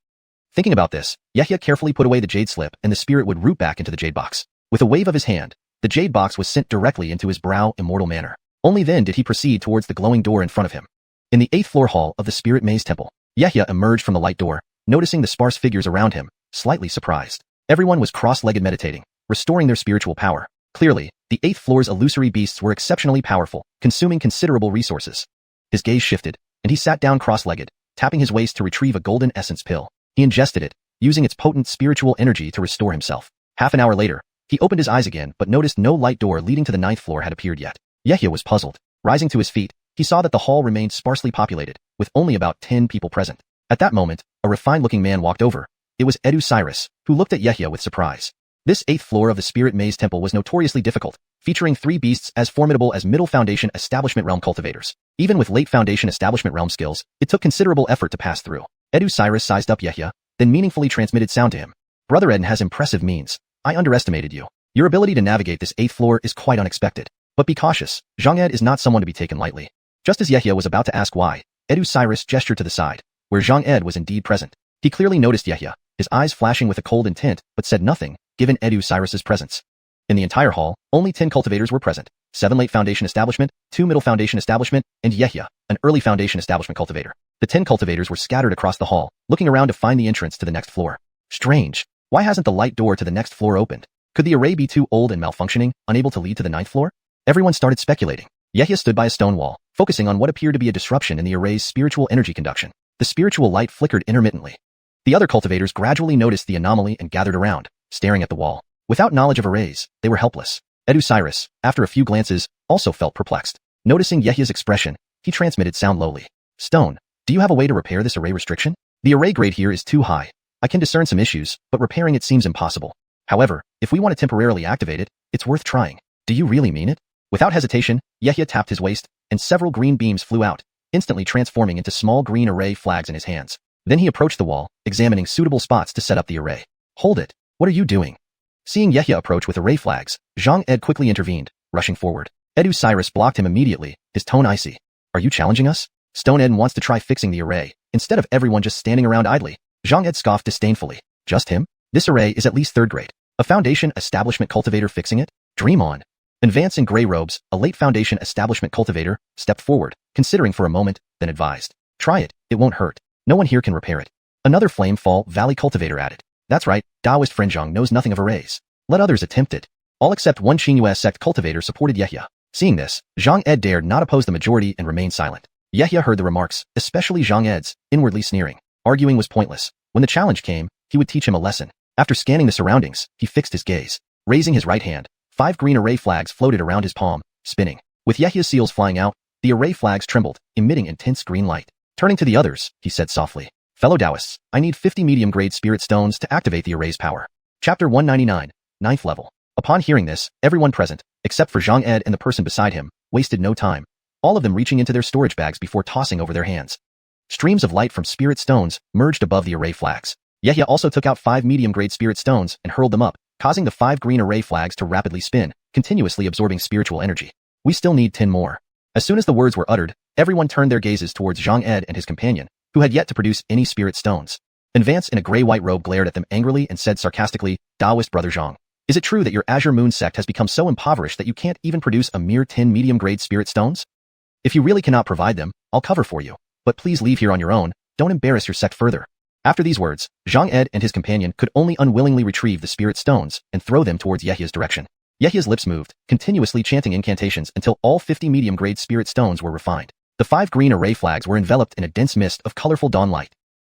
Thinking about this, Yehia carefully put away the jade slip and the spirit would root back into the jade box. With a wave of his hand, the jade box was sent directly into his brow immortal manner. Only then did he proceed towards the glowing door in front of him. In the 8th floor hall of the Spirit Maze Temple, Yehia emerged from the light door, noticing the sparse figures around him, slightly surprised. Everyone was cross-legged meditating, restoring their spiritual power. Clearly, the 8th floor's illusory beasts were exceptionally powerful, consuming considerable resources. His gaze shifted, and he sat down cross-legged, tapping his waist to retrieve a golden essence pill. He ingested it, using its potent spiritual energy to restore himself. Half an hour later, he opened his eyes again but noticed no light door leading to the 9th floor had appeared yet. Yehia was puzzled. Rising to his feet, he saw that the hall remained sparsely populated, with only about 10 people present. At that moment, a refined-looking man walked over. It was Cyrus, who looked at Yehia with surprise. This 8th floor of the Spirit Maze Temple was notoriously difficult, featuring 3 beasts as formidable as Middle Foundation Establishment Realm cultivators. Even with late Foundation Establishment Realm skills, it took considerable effort to pass through. Cyrus sized up Yehia, then meaningfully transmitted sound to him. Brother Eden has impressive means. I underestimated you. Your ability to navigate this 8th floor is quite unexpected. But be cautious, Zhang Ed is not someone to be taken lightly. Just as Yehia was about to ask why, Cyrus gestured to the side, where Zhang Ed was indeed present. He clearly noticed Yehia, his eyes flashing with a cold intent, but said nothing, given Cyrus's presence. In the entire hall, only 10 cultivators were present, 7 late Foundation Establishment, 2 Middle Foundation Establishment, and Yehia, an early Foundation Establishment cultivator. The 10 cultivators were scattered across the hall, looking around to find the entrance to the next floor. Strange. Why hasn't the light door to the next floor opened? Could the array be too old and malfunctioning, unable to lead to the 9th floor? Everyone started speculating. Yehia stood by a stone wall, focusing on what appeared to be a disruption in the array's spiritual energy conduction. The spiritual light flickered intermittently. The other cultivators gradually noticed the anomaly and gathered around, staring at the wall. Without knowledge of arrays, they were helpless. Cyrus, after a few glances, also felt perplexed. Noticing Yehia's expression, he transmitted sound lowly. Stone, do you have a way to repair this array restriction? The array grade here is too high. I can discern some issues, but repairing it seems impossible. However, if we want to temporarily activate it, it's worth trying. Do you really mean it? Without hesitation, Yehia tapped his waist, and several green beams flew out, instantly transforming into small green array flags in his hands. Then he approached the wall, examining suitable spots to set up the array. Hold it. What are you doing? Seeing Yehia approach with array flags, Zhang Ed quickly intervened, rushing forward. Edu Cyrus blocked him immediately, his tone icy. Are you challenging us? Stone Ed wants to try fixing the array, instead of everyone just standing around idly. Zhang Ed scoffed disdainfully. Just him? This array is at least 3rd grade. A Foundation Establishment Cultivator fixing it? Dream on. Advance in gray robes, a late Foundation Establishment Cultivator, stepped forward, considering for a moment, then advised. Try it, it won't hurt. No one here can repair it. Another Flamefall Valley Cultivator added. That's right, Taoist Frenjong knows nothing of arrays. Let others attempt it. All except one Xiuxian sect cultivator supported Yehia. Seeing this, Zhang Ed dared not oppose the majority and remained silent. Yehia heard the remarks, especially Zhang Ed's, inwardly sneering. Arguing was pointless. When the challenge came, he would teach him a lesson. After scanning the surroundings, he fixed his gaze. Raising his right hand, 5 green array flags floated around his palm, spinning. With Yehia's seals flying out, the array flags trembled, emitting intense green light. Turning to the others, he said softly, Fellow Taoists, I need 50 medium-grade spirit stones to activate the array's power. Chapter 199, 9th level. Upon hearing this, everyone present, except for Zhang Ed and the person beside him, wasted no time, all of them reaching into their storage bags before tossing over their hands. Streams of light from spirit stones merged above the array flags. Yehia also took out 5 medium-grade spirit stones and hurled them up, causing the 5 green array flags to rapidly spin, continuously absorbing spiritual energy. We still need 10 more. As soon as the words were uttered, everyone turned their gazes towards Zhang Ed and his companion, who had yet to produce any spirit stones. Advance in a gray-white robe glared at them angrily and said sarcastically, Taoist brother Zhang, is it true that your Azure Moon sect has become so impoverished that you can't even produce a mere 10 medium-grade spirit stones? If you really cannot provide them, I'll cover for you. But please leave here on your own, don't embarrass your sect further. After these words, Zhang Ed and his companion could only unwillingly retrieve the spirit stones and throw them towards Yehia's direction. Yehia's lips moved, continuously chanting incantations until all 50 medium-grade spirit stones were refined. The 5 green array flags were enveloped in a dense mist of colorful dawn light.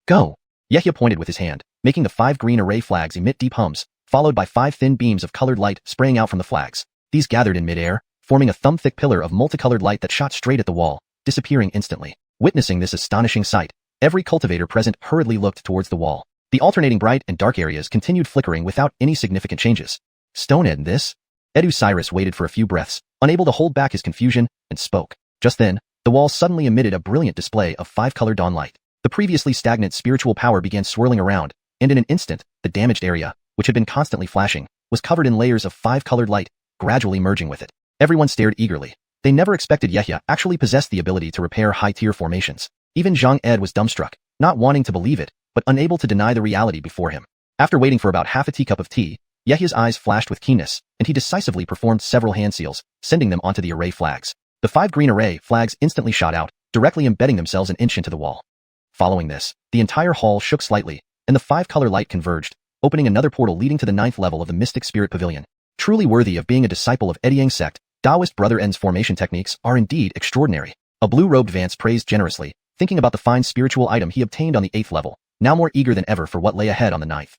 Go! Yehia pointed with his hand, making the 5 green array flags emit deep hums, followed by 5 thin beams of colored light spraying out from the flags. These gathered in midair, forming a thumb-thick pillar of multicolored light that shot straight at the wall, disappearing instantly. Witnessing this astonishing sight, every cultivator present hurriedly looked towards the wall. The alternating bright and dark areas continued flickering without any significant changes. Stone Ed, this? Edu Cyrus waited for a few breaths, unable to hold back his confusion, and spoke. Just then, the wall suddenly emitted a brilliant display of 5-colored dawn light. The previously stagnant spiritual power began swirling around, and in an instant, the damaged area, which had been constantly flashing, was covered in layers of 5-colored light, gradually merging with it. Everyone stared eagerly. They never expected Yehia actually possessed the ability to repair high-tier formations. Even Zhang Ed was dumbstruck, not wanting to believe it, but unable to deny the reality before him. After waiting for about half a teacup of tea, Yehia's eyes flashed with keenness, and he decisively performed several hand seals, sending them onto the array flags. The 5 green array flags instantly shot out, directly embedding themselves an inch into the wall. Following this, the entire hall shook slightly, and the 5-color light converged, opening another portal leading to the 9th level of the Mystic Spirit Pavilion. Truly worthy of being a disciple of Ediang sect, Taoist Brother N's formation techniques are indeed extraordinary. A blue-robed Vance praised generously, thinking about the fine spiritual item he obtained on the 8th level, now more eager than ever for what lay ahead on the 9th.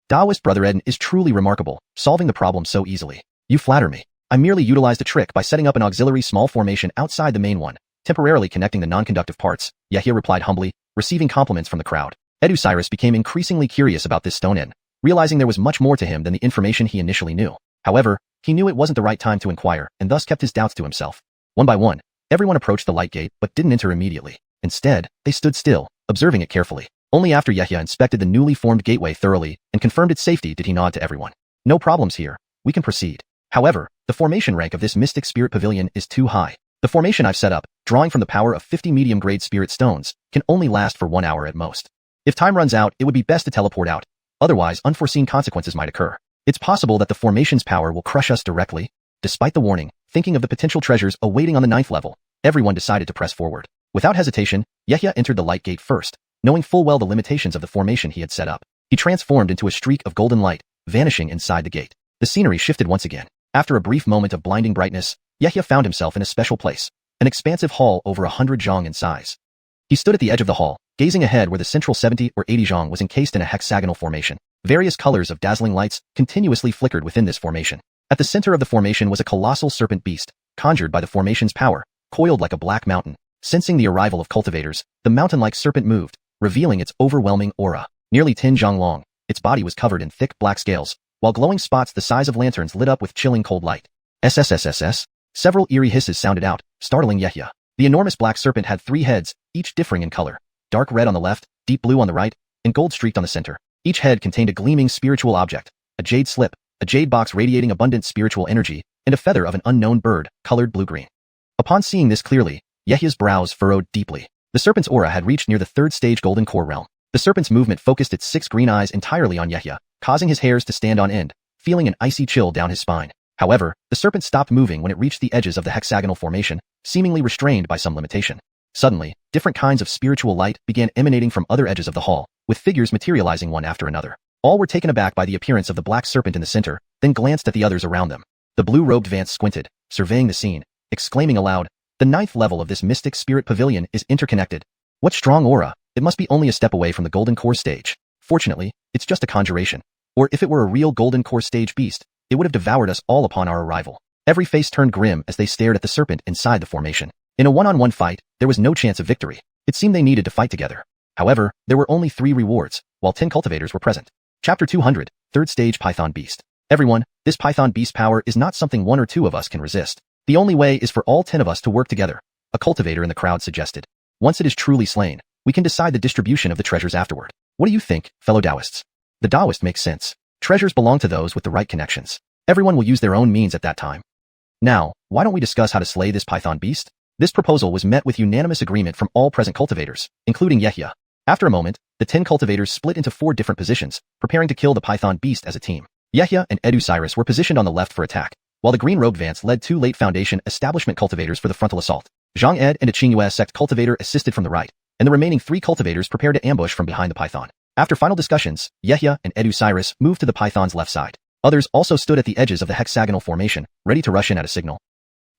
Taoist Brother Eden is truly remarkable, solving the problem so easily. You flatter me. I merely utilized a trick by setting up an auxiliary small formation outside the main one, temporarily connecting the non-conductive parts, Yehia replied humbly, receiving compliments from the crowd. Edu Cyrus became increasingly curious about this stone Eden, realizing there was much more to him than the information he initially knew. However, he knew it wasn't the right time to inquire and thus kept his doubts to himself. One by one, everyone approached the light gate but didn't enter immediately. Instead, they stood still, observing it carefully. Only after Yehia inspected the newly formed gateway thoroughly and confirmed its safety did he nod to everyone. No problems here, we can proceed. However, the formation rank of this Mystic Spirit Pavilion is too high. The formation I've set up, drawing from the power of 50 medium-grade spirit stones, can only last for 1 hour at most. If time runs out, it would be best to teleport out. Otherwise, unforeseen consequences might occur. It's possible that the formation's power will crush us directly. Despite the warning, thinking of the potential treasures awaiting on the 9th level, everyone decided to press forward. Without hesitation, Yehia entered the light gate first, knowing full well the limitations of the formation he had set up. He transformed into a streak of golden light, vanishing inside the gate. The scenery shifted once again. After a brief moment of blinding brightness, Yehia found himself in a special place, an expansive hall over 100 zhang in size. He stood at the edge of the hall, gazing ahead where the central 70 or 80 zhang was encased in a hexagonal formation. Various colors of dazzling lights continuously flickered within this formation. At the center of the formation was a colossal serpent beast, conjured by the formation's power, coiled like a black mountain. Sensing the arrival of cultivators, the mountain-like serpent moved, revealing its overwhelming aura. Nearly 10 zhang long, its body was covered in thick black scales, while glowing spots the size of lanterns lit up with chilling cold light. SSSSS. Several eerie hisses sounded out, startling Yehia. The enormous black serpent had 3 heads, each differing in color. Dark red on the left, deep blue on the right, and gold streaked on the center. Each head contained a gleaming spiritual object, a jade slip, a jade box radiating abundant spiritual energy, and a feather of an unknown bird, colored blue-green. Upon seeing this clearly, Yehia's brows furrowed deeply. The serpent's aura had reached near the 3rd stage golden core realm. The serpent's movement focused its 6 green eyes entirely on Yehia, causing his hairs to stand on end, feeling an icy chill down his spine. However, the serpent stopped moving when it reached the edges of the hexagonal formation, seemingly restrained by some limitation. Suddenly, different kinds of spiritual light began emanating from other edges of the hall, with figures materializing one after another. All were taken aback by the appearance of the black serpent in the center, then glanced at the others around them. The blue-robed Vance squinted, surveying the scene, exclaiming aloud, "The 9th level of this mystic spirit pavilion is interconnected. What strong aura! It must be only a step away from the golden core stage. Fortunately, it's just a conjuration. Or if it were a real golden core stage beast, it would have devoured us all upon our arrival." Every face turned grim as they stared at the serpent inside the formation. In a one-on-one fight, there was no chance of victory. It seemed they needed to fight together. However, there were only 3 rewards, while 10 cultivators were present. Chapter 200, 3rd Stage Python Beast. Everyone, this Python Beast power is not something 1 or 2 of us can resist. The only way is for all 10 of us to work together, a cultivator in the crowd suggested. Once it is truly slain, we can decide the distribution of the treasures afterward. What do you think, fellow Taoists? The Taoist makes sense. Treasures belong to those with the right connections. Everyone will use their own means at that time. Now, why don't we discuss how to slay this Python Beast? This proposal was met with unanimous agreement from all present cultivators, including Yehia. After a moment, the 10 cultivators split into 4 different positions, preparing to kill the Python Beast as a team. Yehia and Decisive were positioned on the left for attack, while the green-robed Vance led 2 late Foundation establishment cultivators for the frontal assault. Zhang Ed and a Qingyue sect cultivator assisted from the right, and the remaining 3 cultivators prepared to ambush from behind the Python. After final discussions, Yehia and Decisive moved to the Python's left side. Others also stood at the edges of the hexagonal formation, ready to rush in at a signal.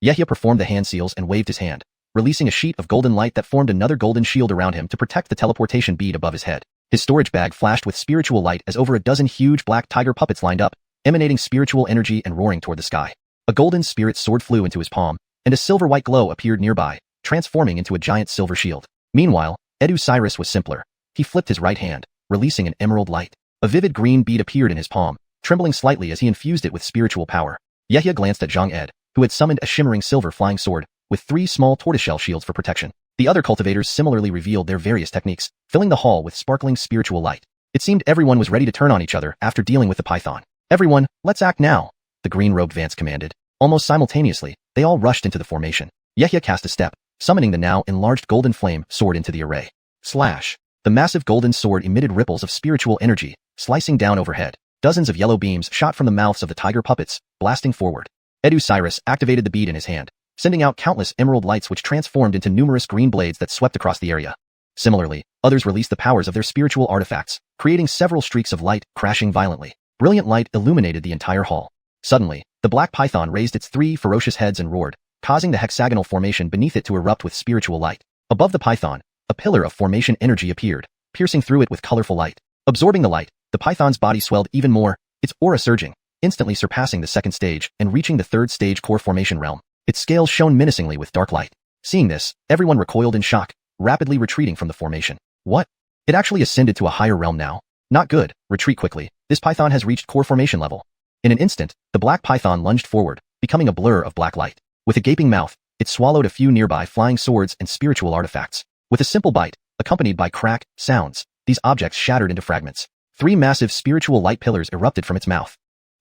Yehia performed the hand seals and waved his hand, releasing a sheet of golden light that formed another golden shield around him to protect the teleportation bead above his head. His storage bag flashed with spiritual light as over a dozen huge black tiger puppets lined up, emanating spiritual energy and roaring toward the sky. A golden spirit sword flew into his palm, and a silver-white glow appeared nearby, transforming into a giant silver shield. Meanwhile, Cyrus was simpler. He flipped his right hand, releasing an emerald light. A vivid green bead appeared in his palm, trembling slightly as he infused it with spiritual power. Yehia glanced at Zhang Ed, who had summoned a shimmering silver flying sword, with 3 small tortoiseshell shields for protection. The other cultivators similarly revealed their various techniques, filling the hall with sparkling spiritual light. It seemed everyone was ready to turn on each other after dealing with the python. "Everyone, let's act now," the green-robed Vance commanded. Almost simultaneously, they all rushed into the formation. Yehia cast a step, summoning the now enlarged golden flame sword into the array. Slash! The massive golden sword emitted ripples of spiritual energy, slicing down overhead. Dozens of yellow beams shot from the mouths of the tiger puppets, blasting forward. Cyrus activated the bead in his hand, sending out countless emerald lights which transformed into numerous green blades that swept across the area. Similarly, others released the powers of their spiritual artifacts, creating several streaks of light, crashing violently. Brilliant light illuminated the entire hall. Suddenly, the black python raised its 3 ferocious heads and roared, causing the hexagonal formation beneath it to erupt with spiritual light. Above the python, a pillar of formation energy appeared, piercing through it with colorful light. Absorbing the light, the python's body swelled even more, its aura surging, instantly surpassing the 2nd stage and reaching the 3rd stage core formation realm. Its scales shone menacingly with dark light. Seeing this, everyone recoiled in shock, rapidly retreating from the formation. What? It actually ascended to a higher realm now? Not good, retreat quickly. This python has reached core formation level. In an instant, the black python lunged forward, becoming a blur of black light. With a gaping mouth, it swallowed a few nearby flying swords and spiritual artifacts. With a simple bite, accompanied by crack sounds, these objects shattered into fragments. 3 massive spiritual light pillars erupted from its mouth.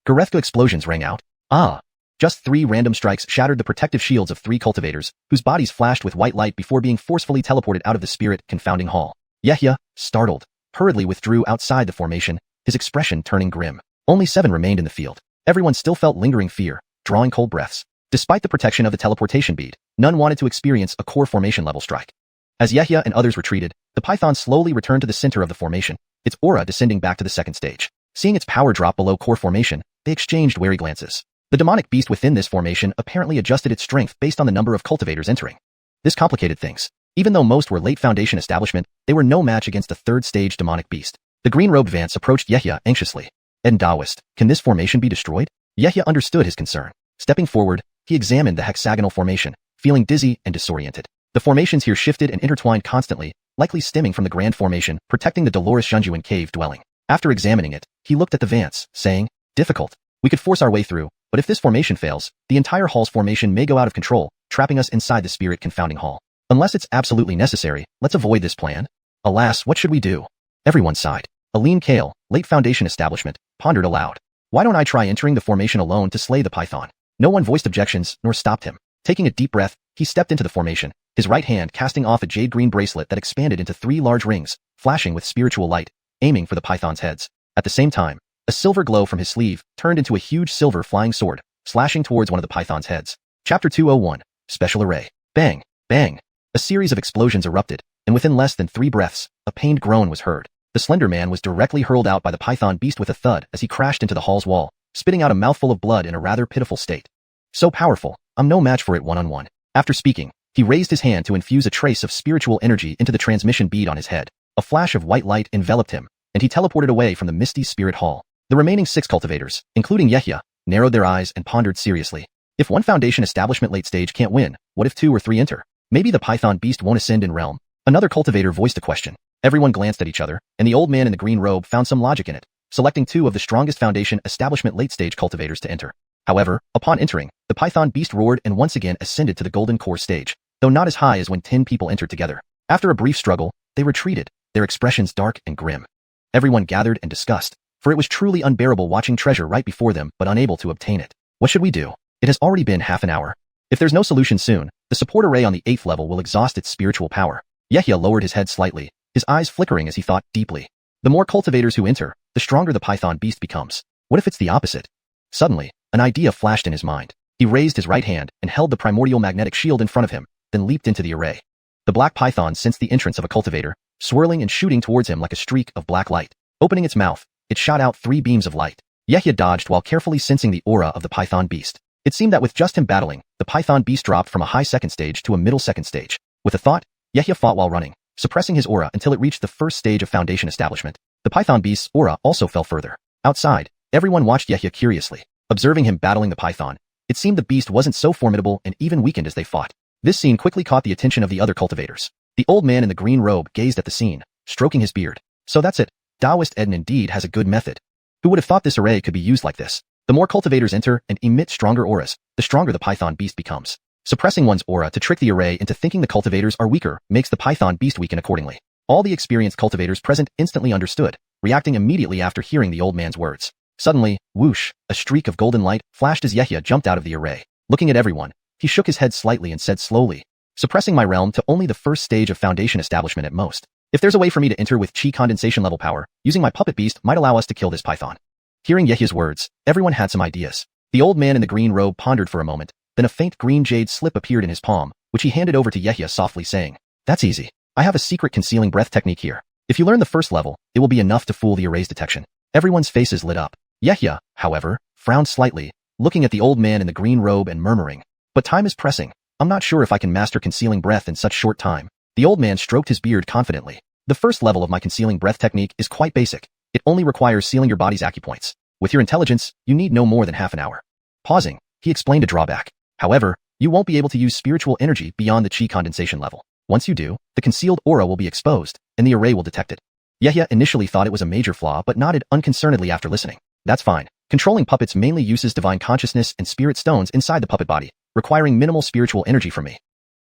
Garethka explosions rang out. Ah! Just 3 random strikes shattered the protective shields of 3 cultivators, whose bodies flashed with white light before being forcefully teleported out of the spirit-confounding hall. Yehia, startled, hurriedly withdrew outside the formation, his expression turning grim. Only 7 remained in the field. Everyone still felt lingering fear, drawing cold breaths. Despite the protection of the teleportation bead, none wanted to experience a core formation level strike. As Yehia and others retreated, the python slowly returned to the center of the formation, its aura descending back to the 2nd stage. Seeing its power drop below core formation, they exchanged wary glances. The demonic beast within this formation apparently adjusted its strength based on the number of cultivators entering. This complicated things. Even though most were late Foundation establishment, they were no match against the 3rd stage demonic beast. The green-robed Vance approached Yehia anxiously. "Taoist, can this formation be destroyed?" Yehia understood his concern. Stepping forward, he examined the hexagonal formation, feeling dizzy and disoriented. The formations here shifted and intertwined constantly, likely stemming from the grand formation, protecting the Dolores Xiuxian cave dwelling. After examining it, he looked at the Vance, saying, "Difficult. We could force our way through, But if this formation fails, the entire hall's formation may go out of control, trapping us inside the spirit confounding hall. Unless it's absolutely necessary, let's avoid this plan. Alas, what should we do? Everyone sighed. A lean Kale, late Foundation establishment, pondered aloud. Why don't I try entering the formation alone to slay the python? No one voiced objections, nor stopped him. Taking a deep breath, he stepped into the formation, his right hand casting off a jade-green bracelet that expanded into 3 large rings, flashing with spiritual light, aiming for the python's heads. At the same time, a silver glow from his sleeve turned into a huge silver flying sword, slashing towards one of the python's heads. Chapter 201, Special Array. Bang! Bang! A series of explosions erupted, and within less than 3 breaths, a pained groan was heard. The Slender Man was directly hurled out by the python beast with a thud as he crashed into the hall's wall, spitting out a mouthful of blood in a rather pitiful state. So powerful, I'm no match for it one-on-one. After speaking, he raised his hand to infuse a trace of spiritual energy into the transmission bead on his head. A flash of white light enveloped him, and he teleported away from the misty spirit hall. The remaining 6 cultivators, including Yehia, narrowed their eyes and pondered seriously. If one Foundation establishment late stage can't win, what if 2 or 3 enter? Maybe the python beast won't ascend in realm. Another cultivator voiced a question. Everyone glanced at each other, and the old man in the green robe found some logic in it, selecting 2 of the strongest Foundation establishment late-stage cultivators to enter. However, upon entering, the python beast roared and once again ascended to the golden core stage, though not as high as when 10 people entered together. After a brief struggle, they retreated, their expressions dark and grim. Everyone gathered and discussed, for it was truly unbearable watching treasure right before them but unable to obtain it. What should we do? It has already been half an hour. If there's no solution soon, the support array on the 8th level will exhaust its spiritual power. Yehia lowered his head slightly, his eyes flickering as he thought deeply. The more cultivators who enter, the stronger the python beast becomes. What if it's the opposite? Suddenly, an idea flashed in his mind. He raised his right hand and held the primordial magnetic shield in front of him, then leaped into the array. The black python sensed the entrance of a cultivator, swirling and shooting towards him like a streak of black light. Opening its mouth, it shot out 3 beams of light. Yehia dodged while carefully sensing the aura of the python beast. It seemed that with just him battling, the python beast dropped from a high 2nd stage to a middle 2nd stage. With a thought, Yehia fought while running, suppressing his aura until it reached the 1st stage of Foundation establishment. The python beast's aura also fell further. Outside, everyone watched Yehia curiously. Observing him battling the python, it seemed the beast wasn't so formidable and even weakened as they fought. This scene quickly caught the attention of the other cultivators. The old man in the green robe gazed at the scene, stroking his beard. So that's it. Taoist Eden indeed has a good method. Who would have thought this array could be used like this? The more cultivators enter and emit stronger auras, the stronger the python beast becomes. Suppressing one's aura to trick the array into thinking the cultivators are weaker makes the python beast weaken accordingly. All the experienced cultivators present instantly understood, reacting immediately after hearing the old man's words. Suddenly, whoosh, a streak of golden light flashed as Yehia jumped out of the array. Looking at everyone, he shook his head slightly and said slowly, suppressing my realm to only the 1st stage of Foundation establishment at most. If there's a way for me to enter with chi condensation level power, using my puppet beast might allow us to kill this python. Hearing Yehia's words, everyone had some ideas. The old man in the green robe pondered for a moment, then a faint green jade slip appeared in his palm, which he handed over to Yehia softly saying, "That's easy. I have a secret concealing breath technique here. If you learn the 1st level, it will be enough to fool the array's detection." Everyone's faces lit up. Yehia, however, frowned slightly, looking at the old man in the green robe and murmuring, "But time is pressing. I'm not sure if I can master concealing breath in such short time." The old man stroked his beard confidently. "The 1st level of my concealing breath technique is quite basic. It only requires sealing your body's acupoints. With your intelligence, you need no more than half an hour." Pausing, he explained a drawback. "However, you won't be able to use spiritual energy beyond the chi condensation level. Once you do, the concealed aura will be exposed, and the array will detect it." Yehia initially thought it was a major flaw but nodded unconcernedly after listening. "That's fine. Controlling puppets mainly uses divine consciousness and spirit stones inside the puppet body, requiring minimal spiritual energy from me."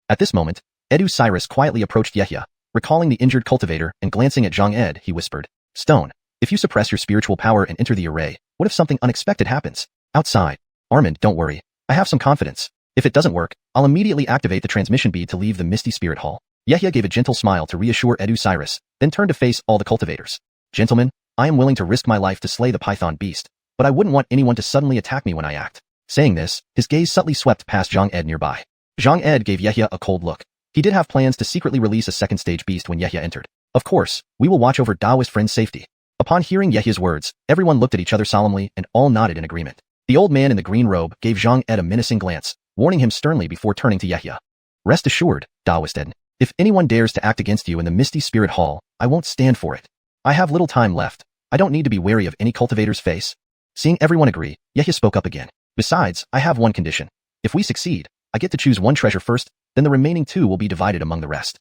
At this moment, Edu Cyrus quietly approached Yehia, recalling the injured cultivator and glancing at Zhang Ed, he whispered, "Stone, if you suppress your spiritual power and enter the array, what if something unexpected happens? Outside. Armand, don't worry. I have some confidence. If it doesn't work, I'll immediately activate the transmission bead to leave the misty spirit hall." Yehia gave a gentle smile to reassure Edu Cyrus, then turned to face all the cultivators. "Gentlemen, I am willing to risk my life to slay the python beast, but I wouldn't want anyone to suddenly attack me when I act." Saying this, his gaze subtly swept past Zhang Ed nearby. Zhang Ed gave Yehia a cold look. He did have plans to secretly release a 2nd stage beast when Yehia entered. "Of course, we will watch over Taoist friend's safety." Upon hearing Yehia's words, everyone looked at each other solemnly and all nodded in agreement. The old man in the green robe gave Zhang Ed a menacing glance, warning him sternly before turning to Yehia. "Rest assured, Taoist Ed, if anyone dares to act against you in the misty spirit hall, I won't stand for it. I have little time left. I don't need to be wary of any cultivator's face." Seeing everyone agree, Yehia spoke up again. "Besides, I have one condition. If we succeed, I get to choose one treasure first, then the remaining 2 will be divided among the rest."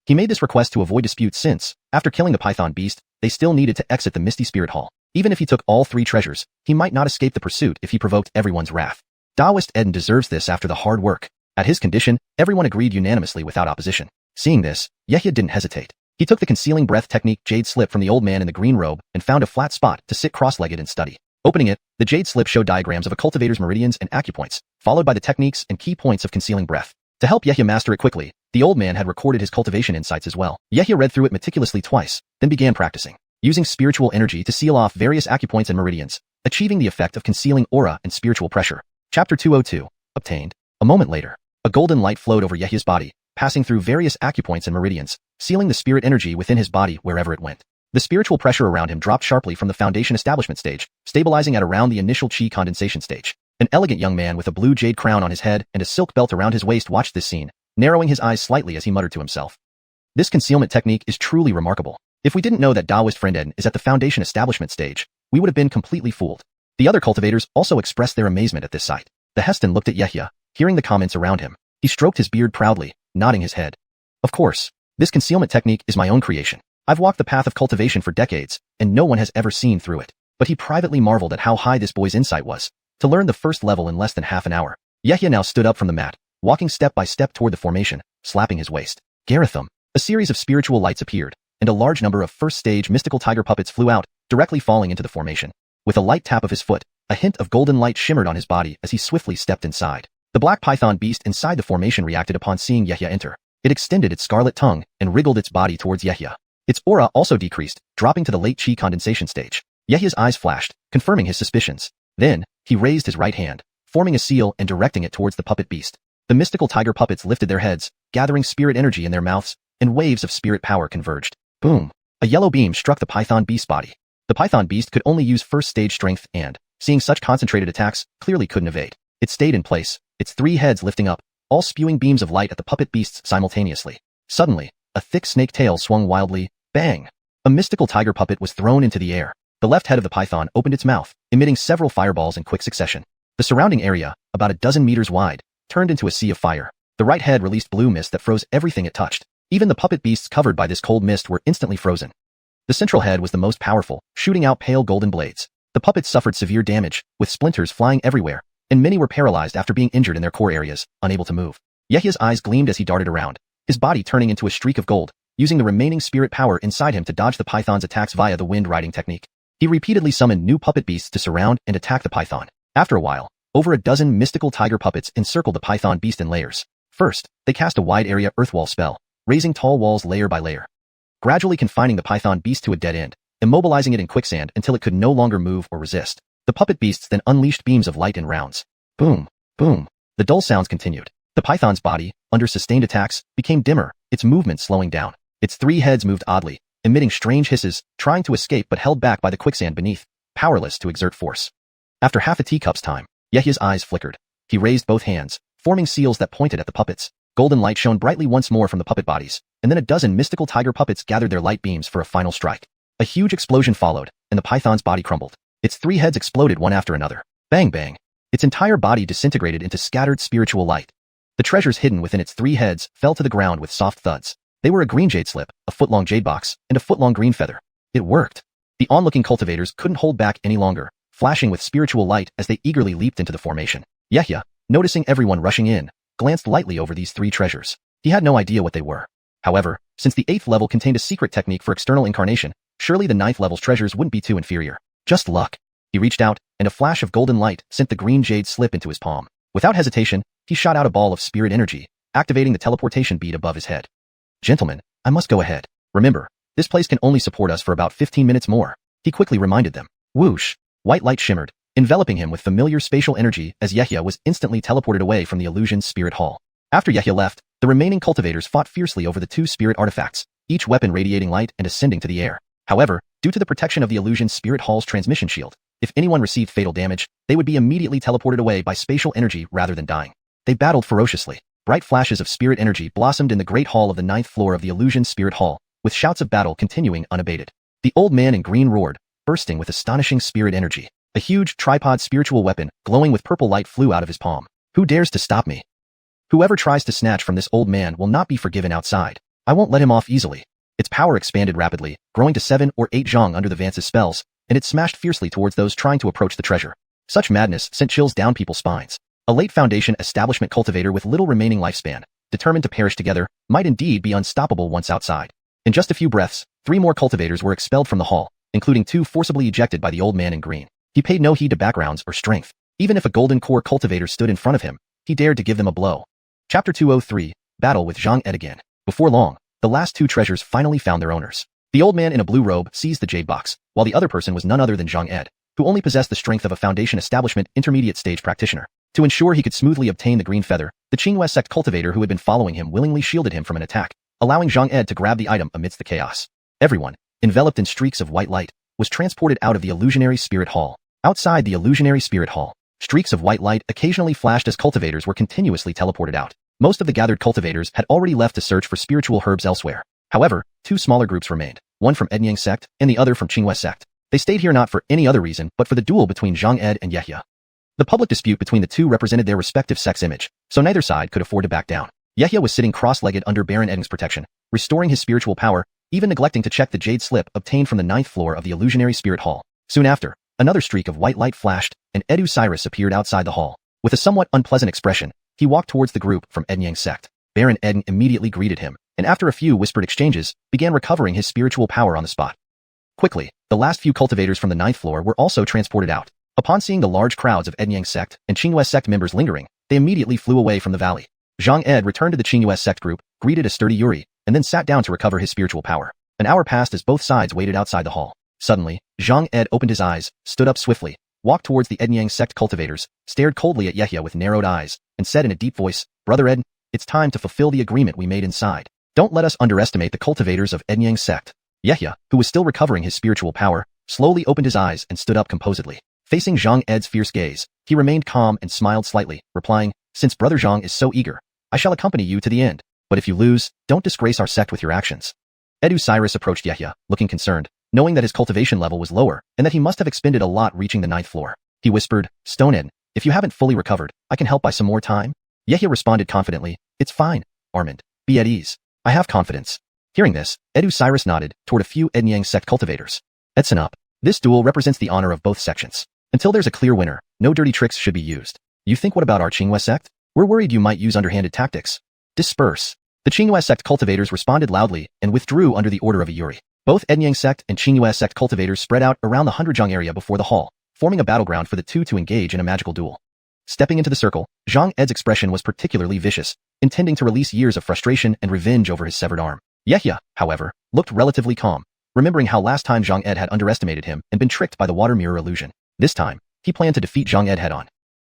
He made this request to avoid dispute since, after killing the python beast, they still needed to exit the misty spirit hall. Even if he took all 3 treasures, he might not escape the pursuit if he provoked everyone's wrath. Taoist Eden deserves this after the hard work. At his condition, everyone agreed unanimously without opposition. Seeing this, Yehia didn't hesitate. He took the concealing breath technique jade slip from the old man in the green robe and found a flat spot to sit cross-legged and study. Opening it, the jade slip showed diagrams of a cultivator's meridians and acupoints, followed by the techniques and key points of concealing breath. To help Yehia master it quickly, the old man had recorded his cultivation insights as well. Yehia read through it meticulously twice, then began practicing, using spiritual energy to seal off various acupoints and meridians, achieving the effect of concealing aura and spiritual pressure. Chapter 202. Obtained. A moment later, a golden light flowed over Yehia's body, passing through various acupoints and meridians, sealing the spirit energy within his body wherever it went. The spiritual pressure around him dropped sharply from the foundation establishment stage, stabilizing at around the initial chi condensation stage. An elegant young man with a blue jade crown on his head and a silk belt around his waist watched this scene, narrowing his eyes slightly as he muttered to himself. This concealment technique is truly remarkable. If we didn't know that Taoist friend Eden is at the foundation establishment stage, we would have been completely fooled. The other cultivators also expressed their amazement at this sight. The Heston looked at Yehia, hearing the comments around him. He stroked his beard proudly, nodding his head. Of course, this concealment technique is my own creation. I've walked the path of cultivation for decades, and no one has ever seen through it. But he privately marveled at how high this boy's insight was. To learn the first level in less than half an hour. Yehia now stood up from the mat, walking step by step toward the formation, slapping his waist. Garathum. A series of spiritual lights appeared, and a large number of first-stage mystical tiger puppets flew out, directly falling into the formation. With a light tap of his foot, a hint of golden light shimmered on his body as he swiftly stepped inside. The black python beast inside the formation reacted upon seeing Yehia enter. It extended its scarlet tongue and wriggled its body towards Yehia. Its aura also decreased, dropping to the late chi condensation stage. Yehia's eyes flashed, confirming his suspicions. Then, he raised his right hand, forming a seal and directing it towards the puppet beast. The mystical tiger puppets lifted their heads, gathering spirit energy in their mouths, and waves of spirit power converged. Boom! A yellow beam struck the python beast's body. The python beast could only use first-stage strength and, seeing such concentrated attacks, clearly couldn't evade. It stayed in place, its 3 heads lifting up, all spewing beams of light at the puppet beasts simultaneously. Suddenly, a thick snake tail swung wildly. Bang! A mystical tiger puppet was thrown into the air. The left head of the python opened its mouth, emitting several fireballs in quick succession. The surrounding area, about a dozen meters wide, turned into a sea of fire. The right head released blue mist that froze everything it touched. Even the puppet beasts covered by this cold mist were instantly frozen. The central head was the most powerful, shooting out pale golden blades. The puppets suffered severe damage, with splinters flying everywhere, and many were paralyzed after being injured in their core areas, unable to move. Yehia's eyes gleamed as he darted around, his body turning into a streak of gold, using the remaining spirit power inside him to dodge the python's attacks via the wind riding technique. He repeatedly summoned new puppet beasts to surround and attack the python. After a while, over a dozen mystical tiger puppets encircled the python beast in layers. First, they cast a wide area earthwall spell, raising tall walls layer by layer, gradually confining the python beast to a dead end, immobilizing it in quicksand until it could no longer move or resist. The puppet beasts then unleashed beams of light in rounds. Boom, boom. The dull sounds continued. The python's body, under sustained attacks, became dimmer, its movement slowing down. Its 3 heads moved oddly, emitting strange hisses, trying to escape but held back by the quicksand beneath, powerless to exert force. After half a teacup's time, Yehia's eyes flickered. He raised both hands, forming seals that pointed at the puppets. Golden light shone brightly once more from the puppet bodies, and then a dozen mystical tiger puppets gathered their light beams for a final strike. A huge explosion followed, and the python's body crumbled. Its 3 heads exploded one after another. Bang bang. Its entire body disintegrated into scattered spiritual light. The treasures hidden within its 3 heads fell to the ground with soft thuds. They were a green jade slip, a foot-long jade box, and a foot-long green feather. It worked. The onlooking cultivators couldn't hold back any longer, flashing with spiritual light as they eagerly leaped into the formation. Yehia, noticing everyone rushing in, glanced lightly over these 3 treasures. He had no idea what they were. However, since the 8th level contained a secret technique for external incarnation, surely the 9th level's treasures wouldn't be too inferior. Just luck. He reached out, and a flash of golden light sent the green jade slip into his palm. Without hesitation, he shot out a ball of spirit energy, activating the teleportation bead above his head. Gentlemen, I must go ahead. Remember, this place can only support us for about 15 minutes more. He quickly reminded them. Whoosh! White light shimmered, enveloping him with familiar spatial energy as Yehia was instantly teleported away from the illusion's spirit hall. After Yehia left, the remaining cultivators fought fiercely over the 2 spirit artifacts, each weapon radiating light and ascending to the air. However, due to the protection of the illusion's spirit hall's transmission shield, if anyone received fatal damage, they would be immediately teleported away by spatial energy rather than dying. They battled ferociously. Bright flashes of spirit energy blossomed in the great hall of the 9th floor of the illusion spirit hall, with shouts of battle continuing unabated. The old man in green roared, bursting with astonishing spirit energy. A huge tripod spiritual weapon, glowing with purple light, flew out of his palm. Who dares to stop me? Whoever tries to snatch from this old man will not be forgiven outside. I won't let him off easily. Its power expanded rapidly, growing to 7 or 8 zhang under the Vance's spells, and it smashed fiercely towards those trying to approach the treasure. Such madness sent chills down people's spines. A late Foundation establishment cultivator with little remaining lifespan, determined to perish together, might indeed be unstoppable once outside. In just a few breaths, 3 more cultivators were expelled from the hall, including 2 forcibly ejected by the old man in green. He paid no heed to backgrounds or strength. Even if a golden core cultivator stood in front of him, he dared to give them a blow. Chapter 203, Battle with Zhang Ed again. Before long, the last 2 treasures finally found their owners. The old man in a blue robe seized the jade box, while the other person was none other than Zhang Ed, who only possessed the strength of a Foundation establishment intermediate stage practitioner. To ensure he could smoothly obtain the green feather, the Qingyue sect cultivator who had been following him willingly shielded him from an attack, allowing Zhang Ed to grab the item amidst the chaos. Everyone, enveloped in streaks of white light, was transported out of the illusionary spirit hall. Outside the illusionary spirit hall, streaks of white light occasionally flashed as cultivators were continuously teleported out. Most of the gathered cultivators had already left to search for spiritual herbs elsewhere. However, 2 smaller groups remained, one from Enyang sect and the other from Qingyue sect. They stayed here not for any other reason but for the duel between Zhang Ed and Yehia. The public dispute between the 2 represented their respective sect's image, so neither side could afford to back down. Yehia was sitting cross-legged under Baron Edeng's protection, restoring his spiritual power, even neglecting to check the jade slip obtained from the 9th floor of the illusionary spirit hall. Soon after, another streak of white light flashed, and Xiuxian appeared outside the hall. With a somewhat unpleasant expression, he walked towards the group from Enyang sect. Baron Edeng immediately greeted him, and after a few whispered exchanges, began recovering his spiritual power on the spot. Quickly, the last few cultivators from the 9th floor were also transported out. Upon seeing the large crowds of Enyang sect and Qingyue sect members lingering, they immediately flew away from the valley. Zhang Ed returned to the Qingyue sect group, greeted a sturdy Yuri, and then sat down to recover his spiritual power. An hour passed as both sides waited outside the hall. Suddenly, Zhang Ed opened his eyes, stood up swiftly, walked towards the Enyang sect cultivators, stared coldly at Yehia with narrowed eyes, and said in a deep voice, "Brother Ed, it's time to fulfill the agreement we made inside. Don't let us underestimate the cultivators of Enyang sect." Yehia, who was still recovering his spiritual power, slowly opened his eyes and stood up composedly. Facing Zhang Ed's fierce gaze, he remained calm and smiled slightly, replying, "Since Brother Zhang is so eager, I shall accompany you to the end. But if you lose, don't disgrace our sect with your actions." Xiuxian approached Yehia, looking concerned, knowing that his cultivation level was lower and that he must have expended a lot reaching the 9th floor. He whispered, "Stone Ed, if you haven't fully recovered, I can help buy some more time." Yehia responded confidently, "It's fine, Armand. Be at ease. I have confidence." Hearing this, Xiuxian nodded toward a few Enyang sect cultivators. "Edson up. This duel represents the honor of both sections. Until there's a clear winner, no dirty tricks should be used. You think what about our Qingyue sect? We're worried you might use underhanded tactics. Disperse." The Qingyue sect cultivators responded loudly and withdrew under the order of a Yuri. Both Enyang sect and Qingyue sect cultivators spread out around the 100 area before the hall, forming a battleground for the 2 to engage in a magical duel. Stepping into the circle, Zhang Ed's expression was particularly vicious, intending to release years of frustration and revenge over his severed arm. Yehia, however, looked relatively calm, remembering how last time Zhang Ed had underestimated him and been tricked by the water mirror illusion. This time, he planned to defeat Zhang Ed head-on.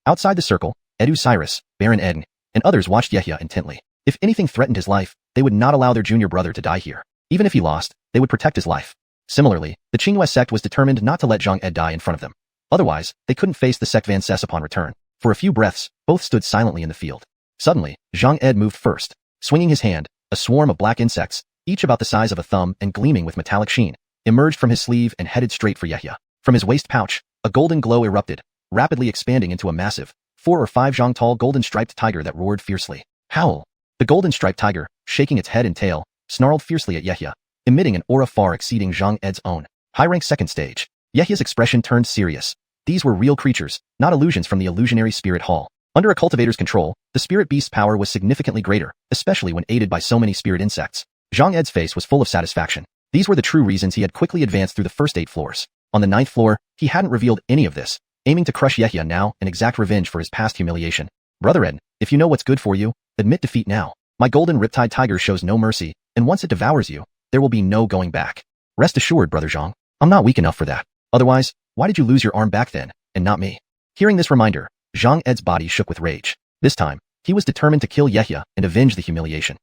Outside the circle, Xiuxian, Baron Edeng, and others watched Yehia intently. If anything threatened his life, they would not allow their junior brother to die here. Even if he lost, they would protect his life. Similarly, the Qingyue sect was determined not to let Zhang Ed die in front of them. Otherwise, they couldn't face the sect Van Cess upon return. For a few breaths, both stood silently in the field. Suddenly, Zhang Ed moved first. Swinging his hand, a swarm of black insects, each about the size of a thumb and gleaming with metallic sheen, emerged from his sleeve and headed straight for Yehia. From his waist pouch, a golden glow erupted, rapidly expanding into a massive, 4 or 5 zhang tall golden-striped tiger that roared fiercely. Howl! The golden-striped tiger, shaking its head and tail, snarled fiercely at Yehia, emitting an aura far exceeding Zhang Ed's own. High-rank second stage. Yehia's expression turned serious. These were real creatures, not illusions from the illusionary spirit hall. Under a cultivator's control, the spirit beast's power was significantly greater, especially when aided by so many spirit insects. Zhang Ed's face was full of satisfaction. These were the true reasons he had quickly advanced through the first 8 floors. On the 9th floor, he hadn't revealed any of this, aiming to crush Yehia now and exact revenge for his past humiliation. Brother Ed, if you know what's good for you, admit defeat now. My golden riptide tiger shows no mercy, and once it devours you, there will be no going back. Rest assured, Brother Zhang, I'm not weak enough for that. Otherwise, why did you lose your arm back then, and not me? Hearing this reminder, Zhang Ed's body shook with rage. This time, he was determined to kill Yehia and avenge the humiliation.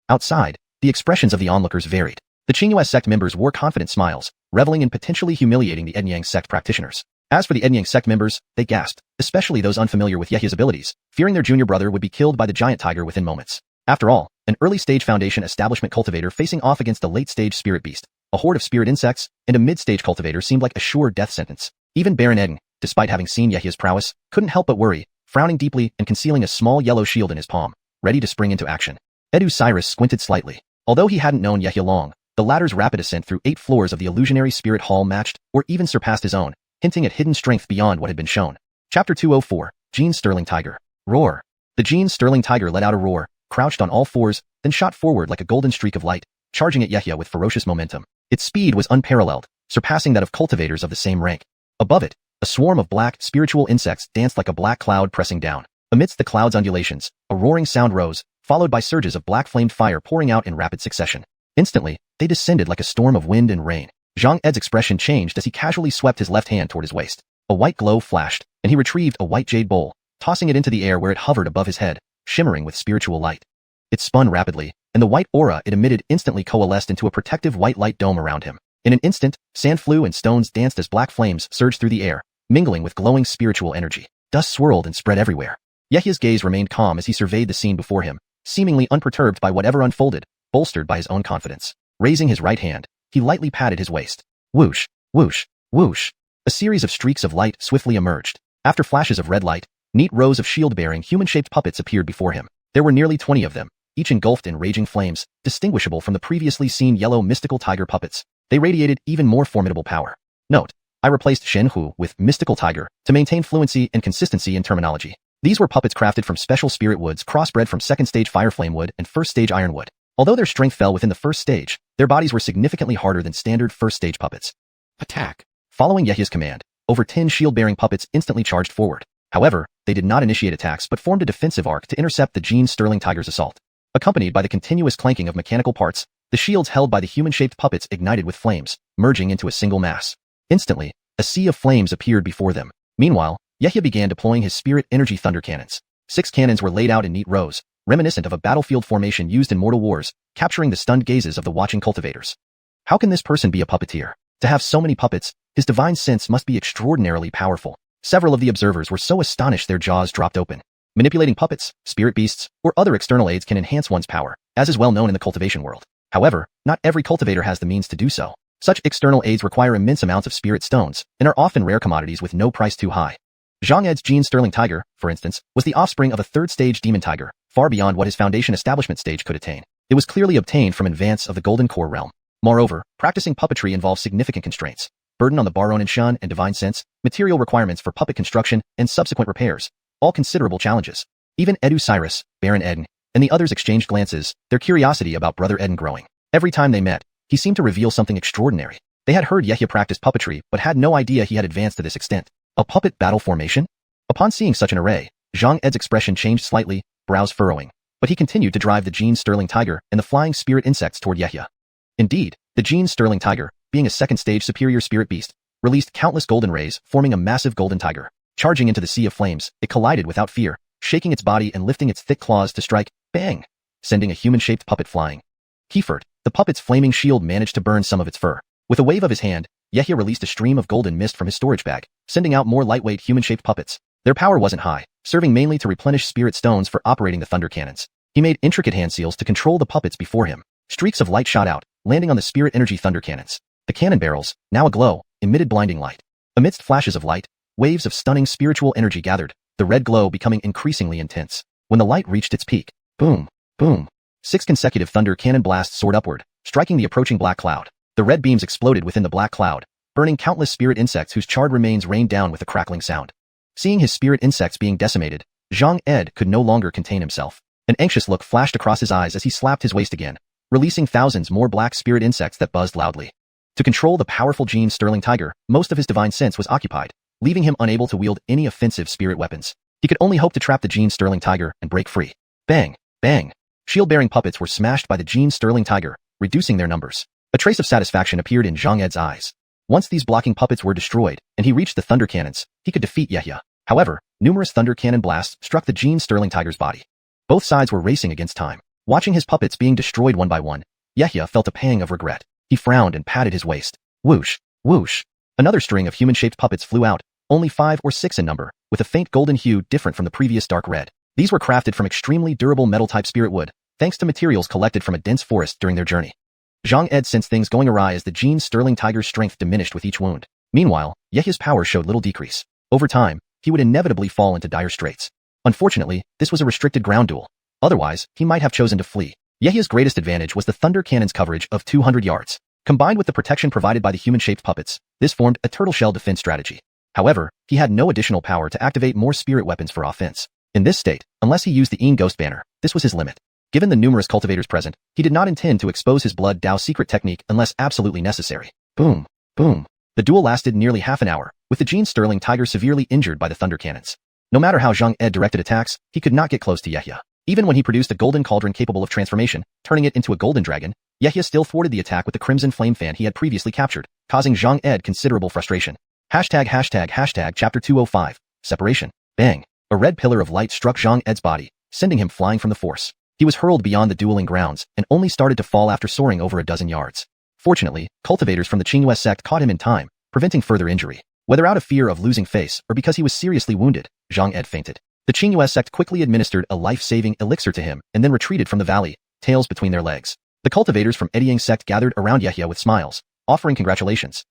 Outside, the expressions of the onlookers varied. The Qingyue sect members wore confident smiles, reveling in potentially humiliating the Enyang sect practitioners. As for the Enyang sect members, they gasped, especially those unfamiliar with Yehia's abilities, fearing their junior brother would be killed by the giant tiger within moments. After all, an early-stage Foundation establishment cultivator facing off against a late-stage spirit beast, a horde of spirit insects, and a mid-stage cultivator seemed like a sure death sentence. Even Baron Edeng, despite having seen Yehia's prowess, couldn't help but worry, frowning deeply and concealing a small yellow shield in his palm, ready to spring into action. Xiuxian squinted slightly. Although he hadn't known Yehia long, The latter's rapid ascent through 8 floors of the illusionary spirit hall matched, or even surpassed his own, hinting at hidden strength beyond what had been shown. Chapter 204, Gene's Sterling Tiger. Roar. The Gene's Sterling Tiger let out a roar, crouched on all fours, then shot forward like a golden streak of light, charging at Yehia with ferocious momentum. Its speed was unparalleled, surpassing that of cultivators of the same rank. Above it, a swarm of black, spiritual insects danced like a black cloud pressing down. Amidst the cloud's undulations, a roaring sound rose, followed by surges of black-flamed fire pouring out in rapid succession. Instantly, they descended like a storm of wind and rain. Zhang Ed's expression changed as he casually swept his left hand toward his waist. A white glow flashed, and he retrieved a white jade bowl, tossing it into the air where it hovered above his head, shimmering with spiritual light. It spun rapidly, and the white aura it emitted instantly coalesced into a protective white light dome around him. In an instant, sand flew and stones danced as black flames surged through the air, mingling with glowing spiritual energy. Dust swirled and spread everywhere. Yehia's gaze remained calm as he surveyed the scene before him, seemingly unperturbed by whatever unfolded, bolstered by his own confidence. Raising his right hand, he lightly patted his waist. Whoosh, whoosh, whoosh. A series of streaks of light swiftly emerged. After flashes of red light, neat rows of shield-bearing human-shaped puppets appeared before him. There were nearly 20 of them, each engulfed in raging flames, distinguishable from the previously seen yellow mystical tiger puppets. They radiated even more formidable power. Note: I replaced Shen Hu with mystical tiger to maintain fluency and consistency in terminology. These were puppets crafted from special spirit woods crossbred from second-stage fireflame wood and first-stage ironwood. Although their strength fell within the first stage, their bodies were significantly harder than standard first-stage puppets. Attack. Following Yehia's command, over 10 shield-bearing puppets instantly charged forward. However, they did not initiate attacks but formed a defensive arc to intercept the Gene's Sterling Tiger's assault. Accompanied by the continuous clanking of mechanical parts, the shields held by the human-shaped puppets ignited with flames, merging into a single mass. Instantly, a sea of flames appeared before them. Meanwhile, Yehia began deploying his spirit energy thunder cannons. 6 cannons were laid out in neat rows, reminiscent of a battlefield formation used in Mortal Wars, capturing the stunned gazes of the watching cultivators. How can this person be a puppeteer? To have so many puppets, his divine sense must be extraordinarily powerful. Several of the observers were so astonished their jaws dropped open. Manipulating puppets, spirit beasts, or other external aids can enhance one's power, as is well known in the cultivation world. However, not every cultivator has the means to do so. Such external aids require immense amounts of spirit stones, and are often rare commodities with no price too high. Zhang Ed's Gene's Sterling Tiger, for instance, was the offspring of a third-stage demon tiger, far beyond what his foundation establishment stage could attain. It was clearly obtained from advance of the Golden Core realm. Moreover, practicing puppetry involves significant constraints. Burden on the Baron Shan and divine sense, material requirements for puppet construction, and subsequent repairs, all considerable challenges. Even Edu Cyrus, Baron Eden, and the others exchanged glances, their curiosity about Brother Eden growing. Every time they met, he seemed to reveal something extraordinary. They had heard Yehia practice puppetry, but had no idea he had advanced to this extent. A puppet battle formation? Upon seeing such an array, Zhang Ed's expression changed slightly, brows furrowing, but he continued to drive the Gene's Sterling Tiger and the flying spirit insects toward Yehia. Indeed, the Gene's Sterling Tiger, being a second-stage superior spirit beast, released countless golden rays, forming a massive golden tiger. Charging into the sea of flames, it collided without fear, shaking its body and lifting its thick claws to strike, bang, sending a human-shaped puppet flying. Kiefert, the puppet's flaming shield managed to burn some of its fur. With a wave of his hand, Yehia released a stream of golden mist from his storage bag, sending out more lightweight human-shaped puppets. Their power wasn't high, serving mainly to replenish spirit stones for operating the thunder cannons. He made intricate hand seals to control the puppets before him. Streaks of light shot out, landing on the spirit energy thunder cannons. The cannon barrels, now aglow, emitted blinding light. Amidst flashes of light, waves of stunning spiritual energy gathered, the red glow becoming increasingly intense. When the light reached its peak, boom, boom, 6 consecutive thunder cannon blasts soared upward, striking the approaching black cloud. The red beams exploded within the black cloud, burning countless spirit insects whose charred remains rained down with a crackling sound. Seeing his spirit insects being decimated, Zhang Ed could no longer contain himself. An anxious look flashed across his eyes as he slapped his waist again, releasing thousands more black spirit insects that buzzed loudly. To control the powerful Gene's Sterling Tiger, most of his divine sense was occupied, leaving him unable to wield any offensive spirit weapons. He could only hope to trap the Gene's Sterling Tiger and break free. Bang, bang. Shield-bearing puppets were smashed by the Gene's Sterling Tiger, reducing their numbers. A trace of satisfaction appeared in Zhang Ed's eyes. Once these blocking puppets were destroyed, and he reached the thunder cannons, he could defeat Yehia. However, numerous thunder cannon blasts struck the Gene's Sterling Tiger's body. Both sides were racing against time. Watching his puppets being destroyed one by one, Yehia felt a pang of regret. He frowned and patted his waist. Whoosh, whoosh. Another string of human-shaped puppets flew out, only 5 or 6 in number, with a faint golden hue different from the previous dark red. These were crafted from extremely durable metal-type spirit wood, thanks to materials collected from a dense forest during their journey. Zhang Ed sensed things going awry as the Gene's Sterling Tiger's strength diminished with each wound. Meanwhile, Yehia's power showed little decrease. Over time, he would inevitably fall into dire straits. Unfortunately, this was a restricted ground duel. Otherwise, he might have chosen to flee. Yehya's greatest advantage was the thunder cannon's coverage of 200 yards. Combined with the protection provided by the human-shaped puppets, this formed a turtle shell defense strategy. However, he had no additional power to activate more spirit weapons for offense. In this state, unless he used the Een Ghost Banner, this was his limit. Given the numerous cultivators present, he did not intend to expose his Blood Dao secret technique unless absolutely necessary. Boom. Boom. The duel lasted nearly half an hour, with the Gene Sterling Tiger severely injured by the thunder cannons. No matter how Zhang Ed directed attacks, he could not get close to Yehya. Even when he produced a golden cauldron capable of transformation, turning it into a golden dragon, Yehya still thwarted the attack with the crimson flame fan he had previously captured, causing Zhang Ed considerable frustration. Chapter 205. Separation. Bang. A red pillar of light struck Zhang Ed's body, sending him flying from the force. He was hurled beyond the dueling grounds and only started to fall after soaring over a dozen yards. Fortunately, cultivators from the Qingyue sect caught him in time, preventing further injury. Whether out of fear of losing face or because he was seriously wounded, Zhang Ed fainted. The Qingyue sect quickly administered a life-saving elixir to him and then retreated from the valley, tails between their legs. The cultivators from Edyang sect gathered around Yehya with smiles, offering congratulations.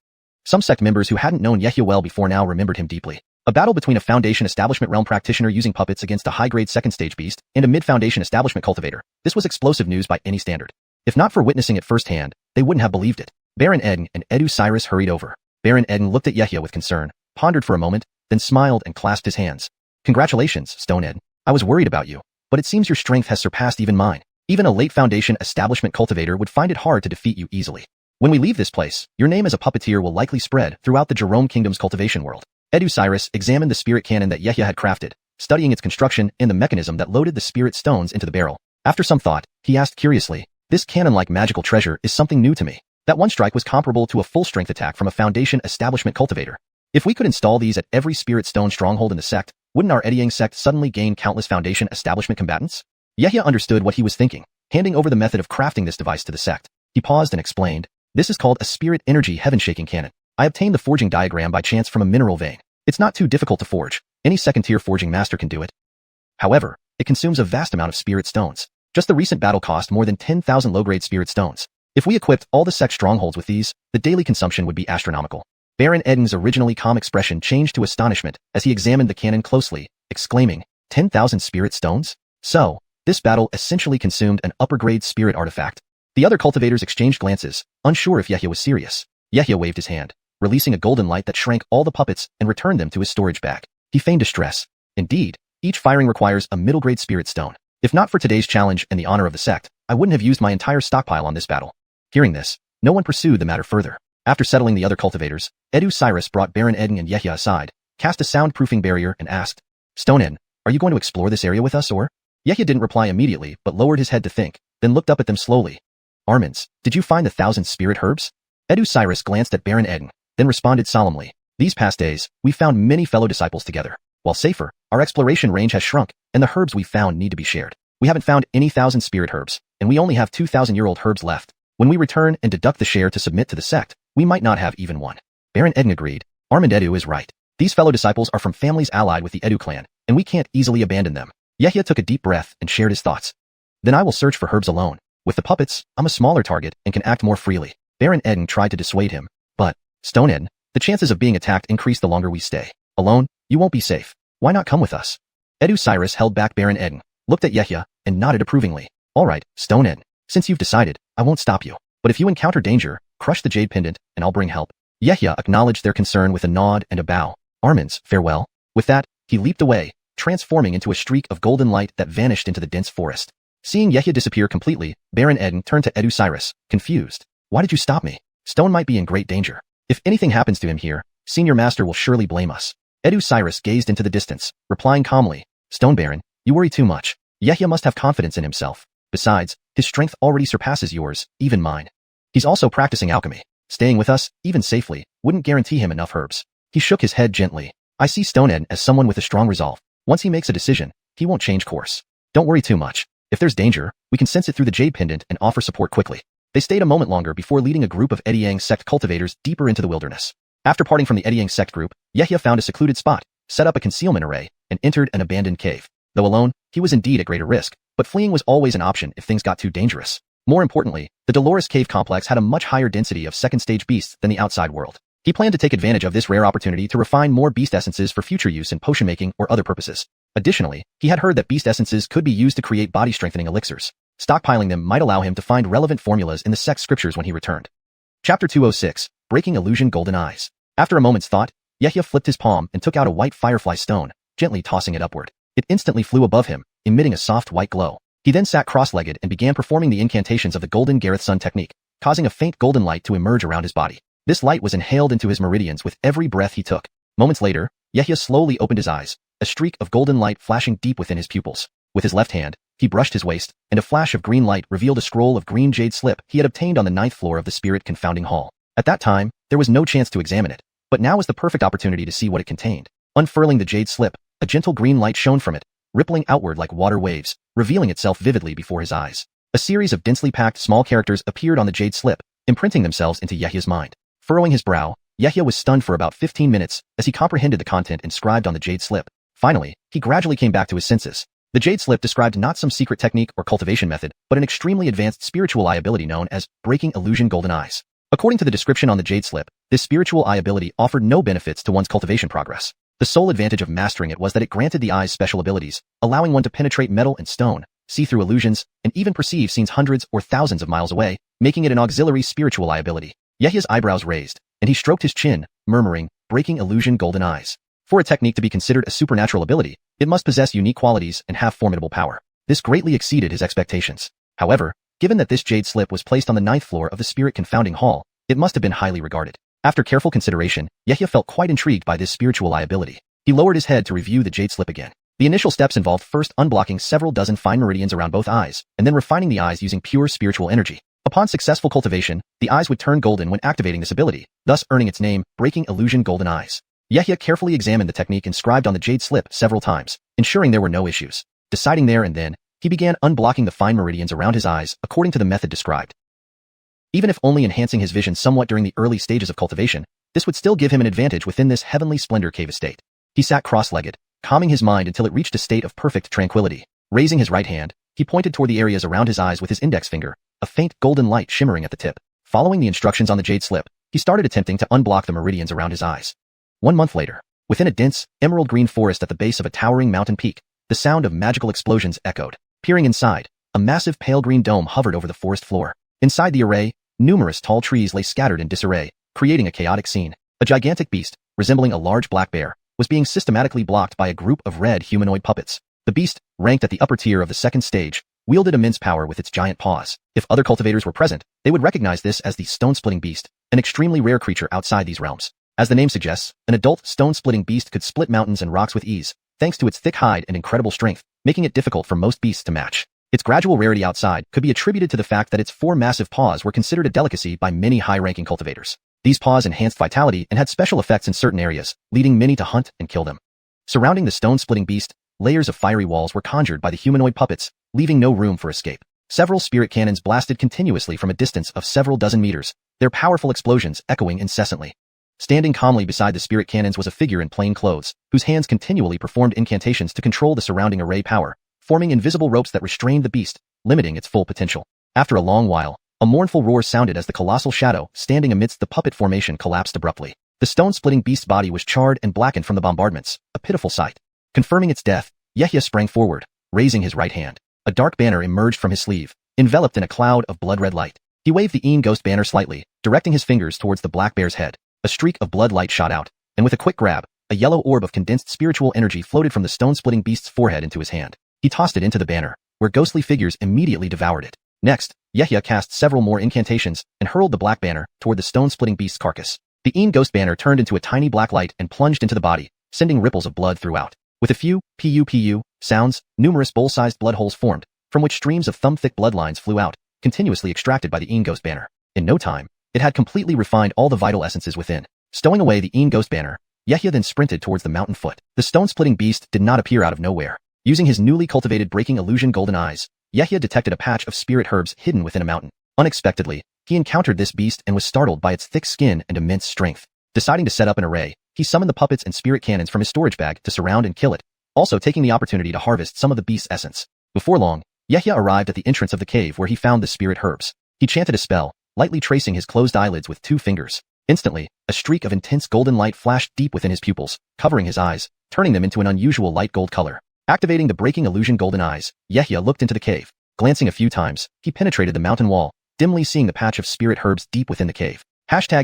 Some sect members who hadn't known Yehya well before now remembered him deeply. A battle between a Foundation Establishment realm practitioner using puppets against a high-grade second-stage beast and a mid-Foundation Establishment cultivator. This was explosive news by any standard. If not for witnessing it firsthand, they wouldn't have believed it. Baron Eden and Edu Cyrus hurried over. Baron Eden looked at Yehya with concern, pondered for a moment, then smiled and clasped his hands. Congratulations, Stone Ed. I was worried about you, but it seems your strength has surpassed even mine. Even a late Foundation Establishment cultivator would find it hard to defeat you easily. When we leave this place, your name as a puppeteer will likely spread throughout the Jerome Kingdom's cultivation world. Edu Cyrus examined the spirit cannon that Yehya had crafted, studying its construction and the mechanism that loaded the spirit stones into the barrel. After some thought, he asked curiously, this cannon-like magical treasure is something new to me. That one strike was comparable to a full-strength attack from a Foundation Establishment cultivator. If we could install these at every spirit stone stronghold in the sect, wouldn't our Edyang sect suddenly gain countless Foundation Establishment combatants? Yehya understood what he was thinking, handing over the method of crafting this device to the sect. He paused and explained, this is called a spirit energy heaven-shaking cannon. I obtained the forging diagram by chance from a mineral vein. It's not too difficult to forge. Any second-tier forging master can do it. However, it consumes a vast amount of spirit stones. Just the recent battle cost more than 10,000 low-grade spirit stones. If we equipped all the sect strongholds with these, the daily consumption would be astronomical. Baron Eden's originally calm expression changed to astonishment as he examined the cannon closely, exclaiming, 10,000 spirit stones? So, this battle essentially consumed an upper-grade spirit artifact. The other cultivators exchanged glances, unsure if Yehya was serious. Yehya waved his hand, releasing a golden light that shrank all the puppets and returned them to his storage bag. He feigned distress. Indeed, each firing requires a middle-grade spirit stone. If not for today's challenge and the honor of the sect, I wouldn't have used my entire stockpile on this battle. Hearing this, no one pursued the matter further. After settling the other cultivators, Edu Cyrus brought Baron Eden and Yehya aside, cast a soundproofing barrier and asked, Stone Eden, are you going to explore this area with us or? Yehya didn't reply immediately but lowered his head to think, then looked up at them slowly. Armins, did you find the 1,000 spirit herbs? Edu Cyrus glanced at Baron Eden, then responded solemnly, these past days, we found many fellow disciples together. While safer, our exploration range has shrunk, and the herbs we found need to be shared. We haven't found any 1,000 spirit herbs, and we only have 2,000-year-old herbs left. When we return and deduct the share to submit to the sect, we might not have even one. Baron Eden agreed. Armand Edu is right. These fellow disciples are from families allied with the Edu clan, and we can't easily abandon them. Yehya took a deep breath and shared his thoughts. Then I will search for herbs alone. With the puppets, I'm a smaller target and can act more freely. Baron Eden tried to dissuade him, but, Stone Eden, the chances of being attacked increase the longer we stay. Alone, you won't be safe. Why not come with us? Edu Cyrus held back Baron Eden, looked at Yehya, and nodded approvingly. All right, Stone Eden, since you've decided, I won't stop you. But if you encounter danger, crush the jade pendant, and I'll bring help. Yehya acknowledged their concern with a nod and a bow. Armins, farewell. With that, he leaped away, transforming into a streak of golden light that vanished into the dense forest. Seeing Yehya disappear completely, Baron Eden turned to Edu Cyrus, confused. Why did you stop me? Stone might be in great danger. If anything happens to him here, Senior Master will surely blame us. Edu Cyrus gazed into the distance, replying calmly, Stone Baron, you worry too much. Yehya must have confidence in himself. Besides, his strength already surpasses yours, even mine. He's also practicing alchemy. Staying with us, even safely, wouldn't guarantee him enough herbs. He shook his head gently. I see Stone Eden as someone with a strong resolve. Once he makes a decision, he won't change course. Don't worry too much. If there's danger, we can sense it through the jade pendant and offer support quickly. They stayed a moment longer before leading a group of Edyang sect cultivators deeper into the wilderness. After parting from the Edyang sect group, Yehya found a secluded spot, set up a concealment array, and entered an abandoned cave. Though alone, he was indeed at greater risk, but fleeing was always an option if things got too dangerous. More importantly, the Dolores Cave complex had a much higher density of second-stage beasts than the outside world. He planned to take advantage of this rare opportunity to refine more beast essences for future use in potion making or other purposes. Additionally, he had heard that beast essences could be used to create body-strengthening elixirs. Stockpiling them might allow him to find relevant formulas in the sect scriptures when he returned. Chapter 206, Breaking Illusion Golden Eyes. After a moment's thought, Yehia flipped his palm and took out a white firefly stone, gently tossing it upward. It instantly flew above him, emitting a soft white glow. He then sat cross-legged and began performing the incantations of the Golden Gareth Sun technique, causing a faint golden light to emerge around his body. This light was inhaled into his meridians with every breath he took. Moments later, Yehia slowly opened his eyes, a streak of golden light flashing deep within his pupils. With his left hand, he brushed his waist, and a flash of green light revealed a scroll of green jade slip he had obtained on the 9th floor of the Spirit Confounding Hall. At that time, there was no chance to examine it, but now was the perfect opportunity to see what it contained. Unfurling the jade slip, a gentle green light shone from it, rippling outward like water waves, revealing itself vividly before his eyes. A series of densely packed small characters appeared on the jade slip, imprinting themselves into Yehia's mind. Furrowing his brow, Yehia was stunned for about 15 minutes as he comprehended the content inscribed on the jade slip. Finally, he gradually came back to his senses. The jade slip described not some secret technique or cultivation method, but an extremely advanced spiritual eye ability known as Breaking Illusion Golden Eyes. According to the description on the jade slip, this spiritual eye ability offered no benefits to one's cultivation progress. The sole advantage of mastering it was that it granted the eye's special abilities, allowing one to penetrate metal and stone, see through illusions, and even perceive scenes hundreds or thousands of miles away, making it an auxiliary spiritual eye ability. Yehia's eyebrows raised, and he stroked his chin, murmuring, Breaking Illusion Golden Eyes. For a technique to be considered a supernatural ability, it must possess unique qualities and have formidable power. This greatly exceeded his expectations. However, given that this jade slip was placed on the 9th floor of the Spirit Confounding Hall, it must have been highly regarded. After careful consideration, Yehia felt quite intrigued by this spiritual eye ability. He lowered his head to review the jade slip again. The initial steps involved first unblocking several dozen fine meridians around both eyes, and then refining the eyes using pure spiritual energy. Upon successful cultivation, the eyes would turn golden when activating this ability, thus earning its name, Breaking Illusion Golden Eyes. Yehia carefully examined the technique inscribed on the jade slip several times, ensuring there were no issues. Deciding there and then, he began unblocking the fine meridians around his eyes according to the method described. Even if only enhancing his vision somewhat during the early stages of cultivation, this would still give him an advantage within this heavenly splendor cave estate. He sat cross-legged, calming his mind until it reached a state of perfect tranquility. Raising his right hand, he pointed toward the areas around his eyes with his index finger, a faint golden light shimmering at the tip. Following the instructions on the jade slip, he started attempting to unblock the meridians around his eyes. 1 month later, within a dense, emerald green forest at the base of a towering mountain peak, the sound of magical explosions echoed. Peering inside, a massive pale green dome hovered over the forest floor. Inside the array, numerous tall trees lay scattered in disarray, creating a chaotic scene. A gigantic beast, resembling a large black bear, was being systematically blocked by a group of red humanoid puppets. The beast, ranked at the upper tier of the second stage, wielded immense power with its giant paws. If other cultivators were present, they would recognize this as the stone-splitting beast, an extremely rare creature outside these realms. As the name suggests, an adult stone-splitting beast could split mountains and rocks with ease, thanks to its thick hide and incredible strength, making it difficult for most beasts to match. Its gradual rarity outside could be attributed to the fact that its 4 massive paws were considered a delicacy by many high-ranking cultivators. These paws enhanced vitality and had special effects in certain areas, leading many to hunt and kill them. Surrounding the stone-splitting beast, layers of fiery walls were conjured by the humanoid puppets, leaving no room for escape. Several spirit cannons blasted continuously from a distance of several dozen meters, their powerful explosions echoing incessantly. Standing calmly beside the spirit cannons was a figure in plain clothes, whose hands continually performed incantations to control the surrounding array power, forming invisible ropes that restrained the beast, limiting its full potential. After a long while, a mournful roar sounded as the colossal shadow standing amidst the puppet formation collapsed abruptly. The stone-splitting beast's body was charred and blackened from the bombardments, a pitiful sight. Confirming its death, Yehia sprang forward, raising his right hand. A dark banner emerged from his sleeve, enveloped in a cloud of blood-red light. He waved the ghost banner slightly, directing his fingers towards the black bear's head. A streak of blood light shot out, and with a quick grab, a yellow orb of condensed spiritual energy floated from the stone-splitting beast's forehead into his hand. He tossed it into the banner, where ghostly figures immediately devoured it. Next, Yehia cast several more incantations and hurled the black banner toward the stone-splitting beast's carcass. The ghost banner turned into a tiny black light and plunged into the body, sending ripples of blood throughout. With a few pu sounds, numerous bowl-sized blood holes formed, from which streams of thumb-thick bloodlines flew out, continuously extracted by the ghost banner. In no time, it had completely refined all the vital essences within. Stowing away the ghost banner, Yehia then sprinted towards the mountain foot. The stone-splitting beast did not appear out of nowhere. Using his newly cultivated Breaking Illusion Golden Eyes, Yehia detected a patch of spirit herbs hidden within a mountain. Unexpectedly, he encountered this beast and was startled by its thick skin and immense strength. Deciding to set up an array, he summoned the puppets and spirit cannons from his storage bag to surround and kill it, also taking the opportunity to harvest some of the beast's essence. Before long, Yehia arrived at the entrance of the cave where he found the spirit herbs. He chanted a spell, lightly tracing his closed eyelids with 2 fingers. Instantly, a streak of intense golden light flashed deep within his pupils, covering his eyes, turning them into an unusual light gold color. Activating the Breaking Illusion Golden Eyes, Yehia looked into the cave. Glancing a few times, he penetrated the mountain wall, dimly seeing the patch of spirit herbs deep within the cave. Chapter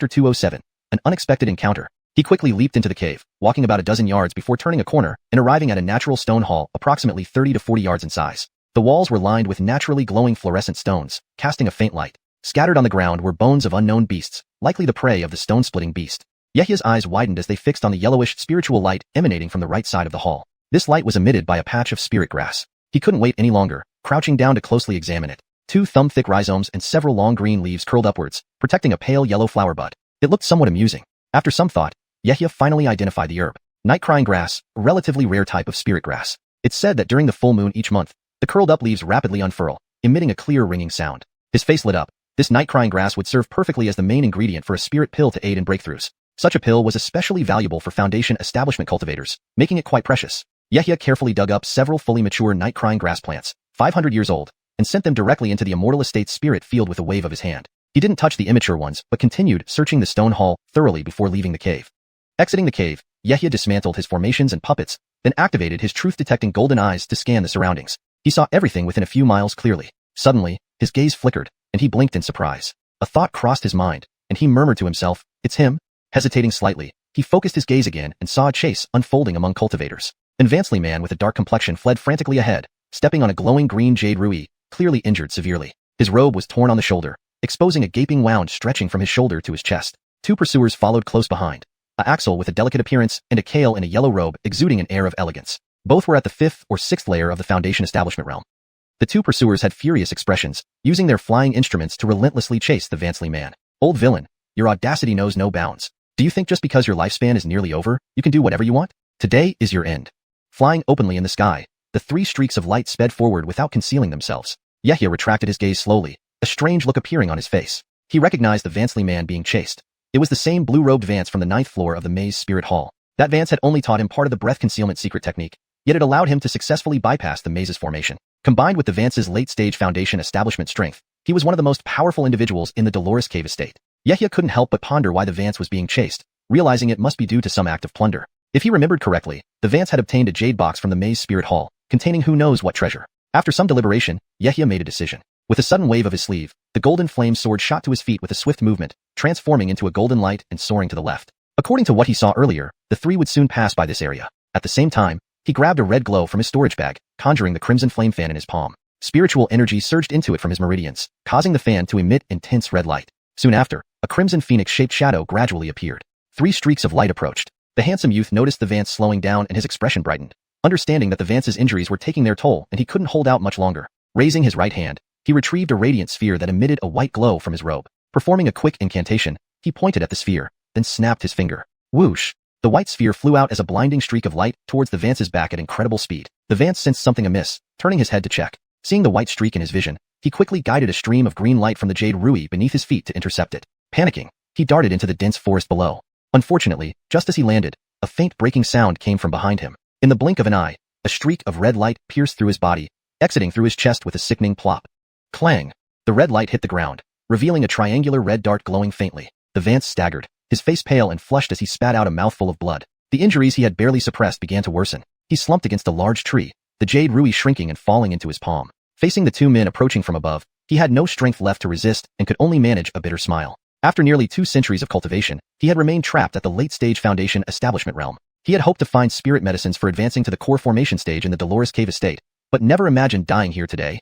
207. An unexpected encounter. He quickly leaped into the cave, walking about a dozen yards before turning a corner and arriving at a natural stone hall approximately 30 to 40 yards in size. The walls were lined with naturally glowing fluorescent stones, casting a faint light. Scattered on the ground were bones of unknown beasts, likely the prey of the stone-splitting beast. Yehya's eyes widened as they fixed on the yellowish spiritual light emanating from the right side of the hall. This light was emitted by a patch of spirit grass. He couldn't wait any longer, crouching down to closely examine it. 2 thumb-thick rhizomes and several long green leaves curled upwards, protecting a pale yellow flower bud. It looked somewhat amusing. After some thought, Yehya finally identified the herb. Night-crying grass, a relatively rare type of spirit grass. It's said that during the full moon each month, the curled-up leaves rapidly unfurl, emitting a clear ringing sound. His face lit up. This night-crying grass would serve perfectly as the main ingredient for a spirit pill to aid in breakthroughs. Such a pill was especially valuable for Foundation establishment cultivators, making it quite precious. Yehya carefully dug up several fully mature night-crying grass plants, 500 years old, and sent them directly into the immortal estate's spirit field with a wave of his hand. He didn't touch the immature ones, but continued searching the stone hall thoroughly before leaving the cave. Exiting the cave, Yehya dismantled his formations and puppets, then activated his truth-detecting golden eyes to scan the surroundings. He saw everything within a few miles clearly. Suddenly, his gaze flickered, and he blinked in surprise. A thought crossed his mind, and he murmured to himself, "It's him." Hesitating slightly, he focused his gaze again and saw a chase unfolding among cultivators. An Vansley man with a dark complexion fled frantically ahead, stepping on a glowing green jade rui, clearly injured severely. His robe was torn on the shoulder, exposing a gaping wound stretching from his shoulder to his chest. 2 pursuers followed close behind. A Axel with a delicate appearance and a Kale in a yellow robe exuding an air of elegance. Both were at the 5th or 6th layer of the Foundation establishment realm. The 2 pursuers had furious expressions, using their flying instruments to relentlessly chase the Vansley man. "Old villain, your audacity knows no bounds. Do you think just because your lifespan is nearly over, you can do whatever you want? Today is your end." Flying openly in the sky, the 3 streaks of light sped forward without concealing themselves. Yehya retracted his gaze slowly, a strange look appearing on his face. He recognized the Vansley man being chased. It was the same blue-robed Vance from the 9th floor of the maze spirit hall. That Vance had only taught him part of the breath concealment secret technique, yet it allowed him to successfully bypass the maze's formation. Combined with the Vance's late-stage Foundation establishment strength, he was one of the most powerful individuals in the Dolores Cave estate. Yehya couldn't help but ponder why the Vance was being chased, realizing it must be due to some act of plunder. If he remembered correctly, the Vance had obtained a jade box from the maze spirit hall, containing who knows what treasure. After some deliberation, Yehya made a decision. With a sudden wave of his sleeve, the golden flame sword shot to his feet with a swift movement, transforming into a golden light and soaring to the left. According to what he saw earlier, the 3 would soon pass by this area. At the same time, he grabbed a red glow from his storage bag, conjuring the crimson flame fan in his palm. Spiritual energy surged into it from his meridians, causing the fan to emit intense red light. Soon after, a crimson phoenix-shaped shadow gradually appeared. 3 streaks of light approached. The handsome youth noticed the Vance slowing down and his expression brightened, understanding that the Vance's injuries were taking their toll and he couldn't hold out much longer. Raising his right hand, he retrieved a radiant sphere that emitted a white glow from his robe. Performing a quick incantation, he pointed at the sphere, then snapped his finger. Whoosh! The white sphere flew out as a blinding streak of light towards the Vance's back at incredible speed. The Vance sensed something amiss, turning his head to check. Seeing the white streak in his vision, he quickly guided a stream of green light from the jade rui beneath his feet to intercept it. Panicking, he darted into the dense forest below. Unfortunately, just as he landed, a faint breaking sound came from behind him. In the blink of an eye, a streak of red light pierced through his body, exiting through his chest with a sickening plop. Clang! The red light hit the ground, revealing a triangular red dart glowing faintly. The Vance staggered, his face pale and flushed as he spat out a mouthful of blood. The injuries he had barely suppressed began to worsen. He slumped against a large tree, the jade rui shrinking and falling into his palm. Facing the 2 men approaching from above, he had no strength left to resist and could only manage a bitter smile. After nearly 2 centuries of cultivation, he had remained trapped at the late-stage Foundation establishment realm. He had hoped to find spirit medicines for advancing to the core formation stage in the Dolores Cave estate, but never imagined dying here today.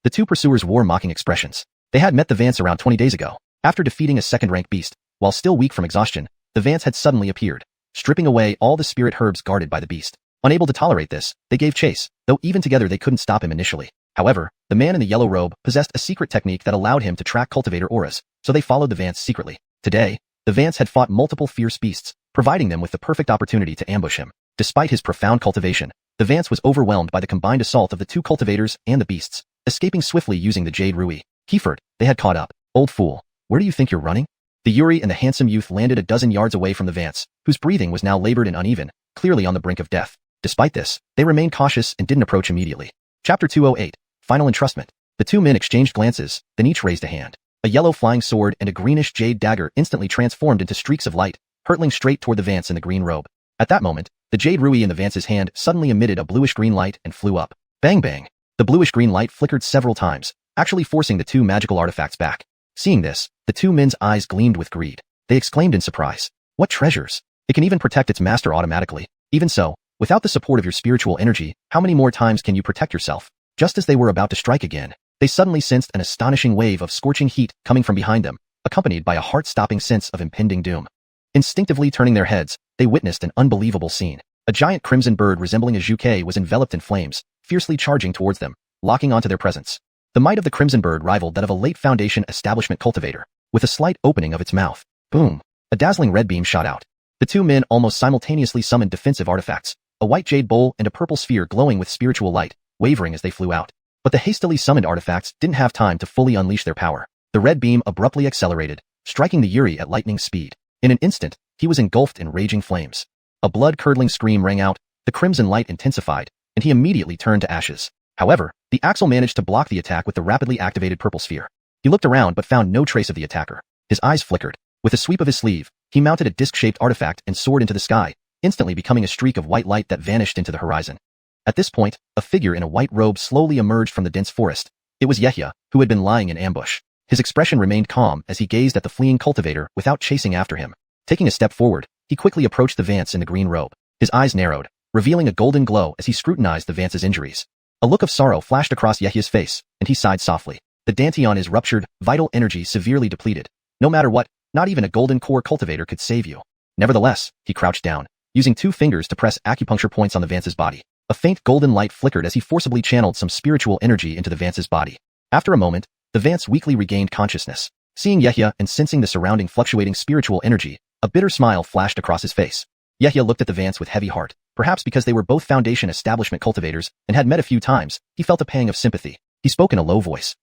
The 2 pursuers wore mocking expressions. They had met the Vance around 20 days ago. After defeating a second-rank beast, while still weak from exhaustion, the Vance had suddenly appeared, stripping away all the spirit herbs guarded by the beast. Unable to tolerate this, they gave chase, though even together they couldn't stop him initially. However, the man in the yellow robe possessed a secret technique that allowed him to track cultivator auras, so they followed the Vance secretly. Today, the Vance had fought multiple fierce beasts, providing them with the perfect opportunity to ambush him. Despite his profound cultivation, the Vance was overwhelmed by the combined assault of the 2 cultivators and the beasts, escaping swiftly using the jade rui. Kiefer, they had caught up. Old fool, where do you think you're running? The Yuri and the handsome youth landed a dozen yards away from the Vance, whose breathing was now labored and uneven, clearly on the brink of death. Despite this, they remained cautious and didn't approach immediately. Chapter 208. Final Entrustment. The 2 men exchanged glances, then each raised a hand. A yellow flying sword and a greenish jade dagger instantly transformed into streaks of light, hurtling straight toward the Vance in the green robe. At that moment, the jade rui in the Vance's hand suddenly emitted a bluish-green light and flew up. Bang bang! The bluish-green light flickered several times, actually forcing the two magical artifacts back. Seeing this, the two men's eyes gleamed with greed. They exclaimed in surprise. What treasures! It can even protect its master automatically. Even so, without the support of your spiritual energy, how many more times can you protect yourself? Just as they were about to strike again, they suddenly sensed an astonishing wave of scorching heat coming from behind them, accompanied by a heart-stopping sense of impending doom. Instinctively turning their heads, they witnessed an unbelievable scene. A giant crimson bird resembling a xiuxian was enveloped in flames, fiercely charging towards them, locking onto their presence. The might of the crimson bird rivaled that of a late Foundation establishment cultivator. With a slight opening of its mouth, boom! A dazzling red beam shot out. The two men almost simultaneously summoned defensive artifacts, a white jade bowl and a purple sphere glowing with spiritual light, wavering as they flew out. But the hastily summoned artifacts didn't have time to fully unleash their power. The red beam abruptly accelerated, striking the Yuri at lightning speed. In an instant, he was engulfed in raging flames. A blood-curdling scream rang out, the crimson light intensified, and he immediately turned to ashes. However, the Axel managed to block the attack with the rapidly activated purple sphere. He looked around but found no trace of the attacker. His eyes flickered. With a sweep of his sleeve, he mounted a disc-shaped artifact and soared into the sky, instantly becoming a streak of white light that vanished into the horizon. At this point, a figure in a white robe slowly emerged from the dense forest. It was Xiuxian, who had been lying in ambush. His expression remained calm as he gazed at the fleeing cultivator without chasing after him. Taking a step forward, he quickly approached the Vance in the green robe. His eyes narrowed, revealing a golden glow as he scrutinized the Vance's injuries. A look of sorrow flashed across Xiuxian's face, and he sighed softly. The dantian is ruptured, vital energy severely depleted. No matter what, not even a golden core cultivator could save you. Nevertheless, he crouched down, using 2 fingers to press acupuncture points on the Vance's body. A faint golden light flickered as he forcibly channeled some spiritual energy into the Vance's body. After a moment, the Vance weakly regained consciousness. Seeing Xiuxian and sensing the surrounding fluctuating spiritual energy, a bitter smile flashed across his face. Xiuxian looked at the Vance with heavy heart. Perhaps because they were both Foundation establishment cultivators and had met a few times, he felt a pang of sympathy. He spoke in a low voice.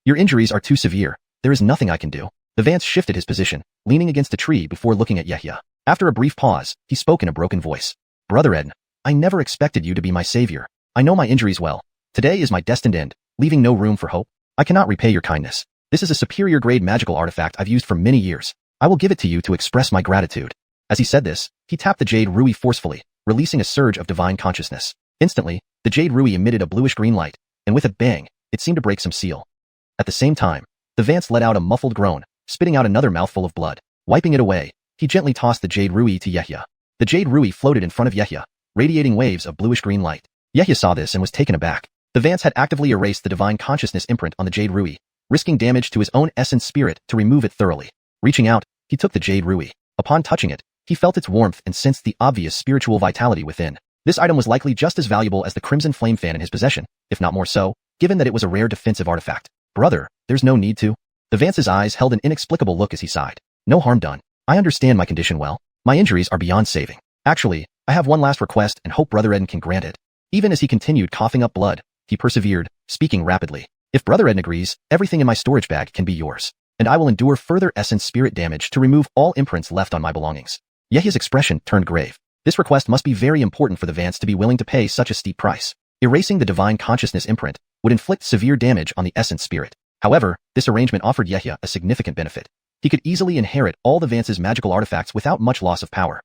Your injuries are too severe. There is nothing I can do. The Vance shifted his position, leaning against a tree before looking at Xiuxian. After a brief pause, he spoke in a broken voice. Brother Eden, I never expected you to be my savior. I know my injuries well. Today is my destined end, leaving no room for hope. I cannot repay your kindness. This is a superior grade magical artifact I've used for many years. I will give it to you to express my gratitude. As he said this, he tapped the jade ruby forcefully, releasing a surge of divine consciousness. Instantly, the jade ruby emitted a bluish-green light, and with a bang, it seemed to break some seal. At the same time, the Vance let out a muffled groan, spitting out another mouthful of blood. Wiping it away, he gently tossed the jade ruby to Xiuxian. The jade ruby floated in front of Xiuxian, radiating waves of bluish-green light. Xiuxian saw this and was taken aback. The Vance had actively erased the divine consciousness imprint on the jade ruby, risking damage to his own essence spirit to remove it thoroughly. Reaching out, he took the jade ruby. Upon touching it, he felt its warmth and sensed the obvious spiritual vitality within. This item was likely just as valuable as the crimson flame fan in his possession, if not more so, given that it was a rare defensive artifact. Brother, there's no need to. The Vance's eyes held an inexplicable look as he sighed. No harm done. I understand my condition well. My injuries are beyond saving. Actually, I have one last request and hope Brother Eden can grant it. Even as he continued coughing up blood, he persevered, speaking rapidly. If Brother Eden agrees, everything in my storage bag can be yours, and I will endure further essence spirit damage to remove all imprints left on my belongings. Xiuxian's expression turned grave. This request must be very important for the Vance to be willing to pay such a steep price. Erasing the divine consciousness imprint would inflict severe damage on the essence spirit. However, this arrangement offered Xiuxian a significant benefit. He could easily inherit all the Vance's magical artifacts without much loss of power.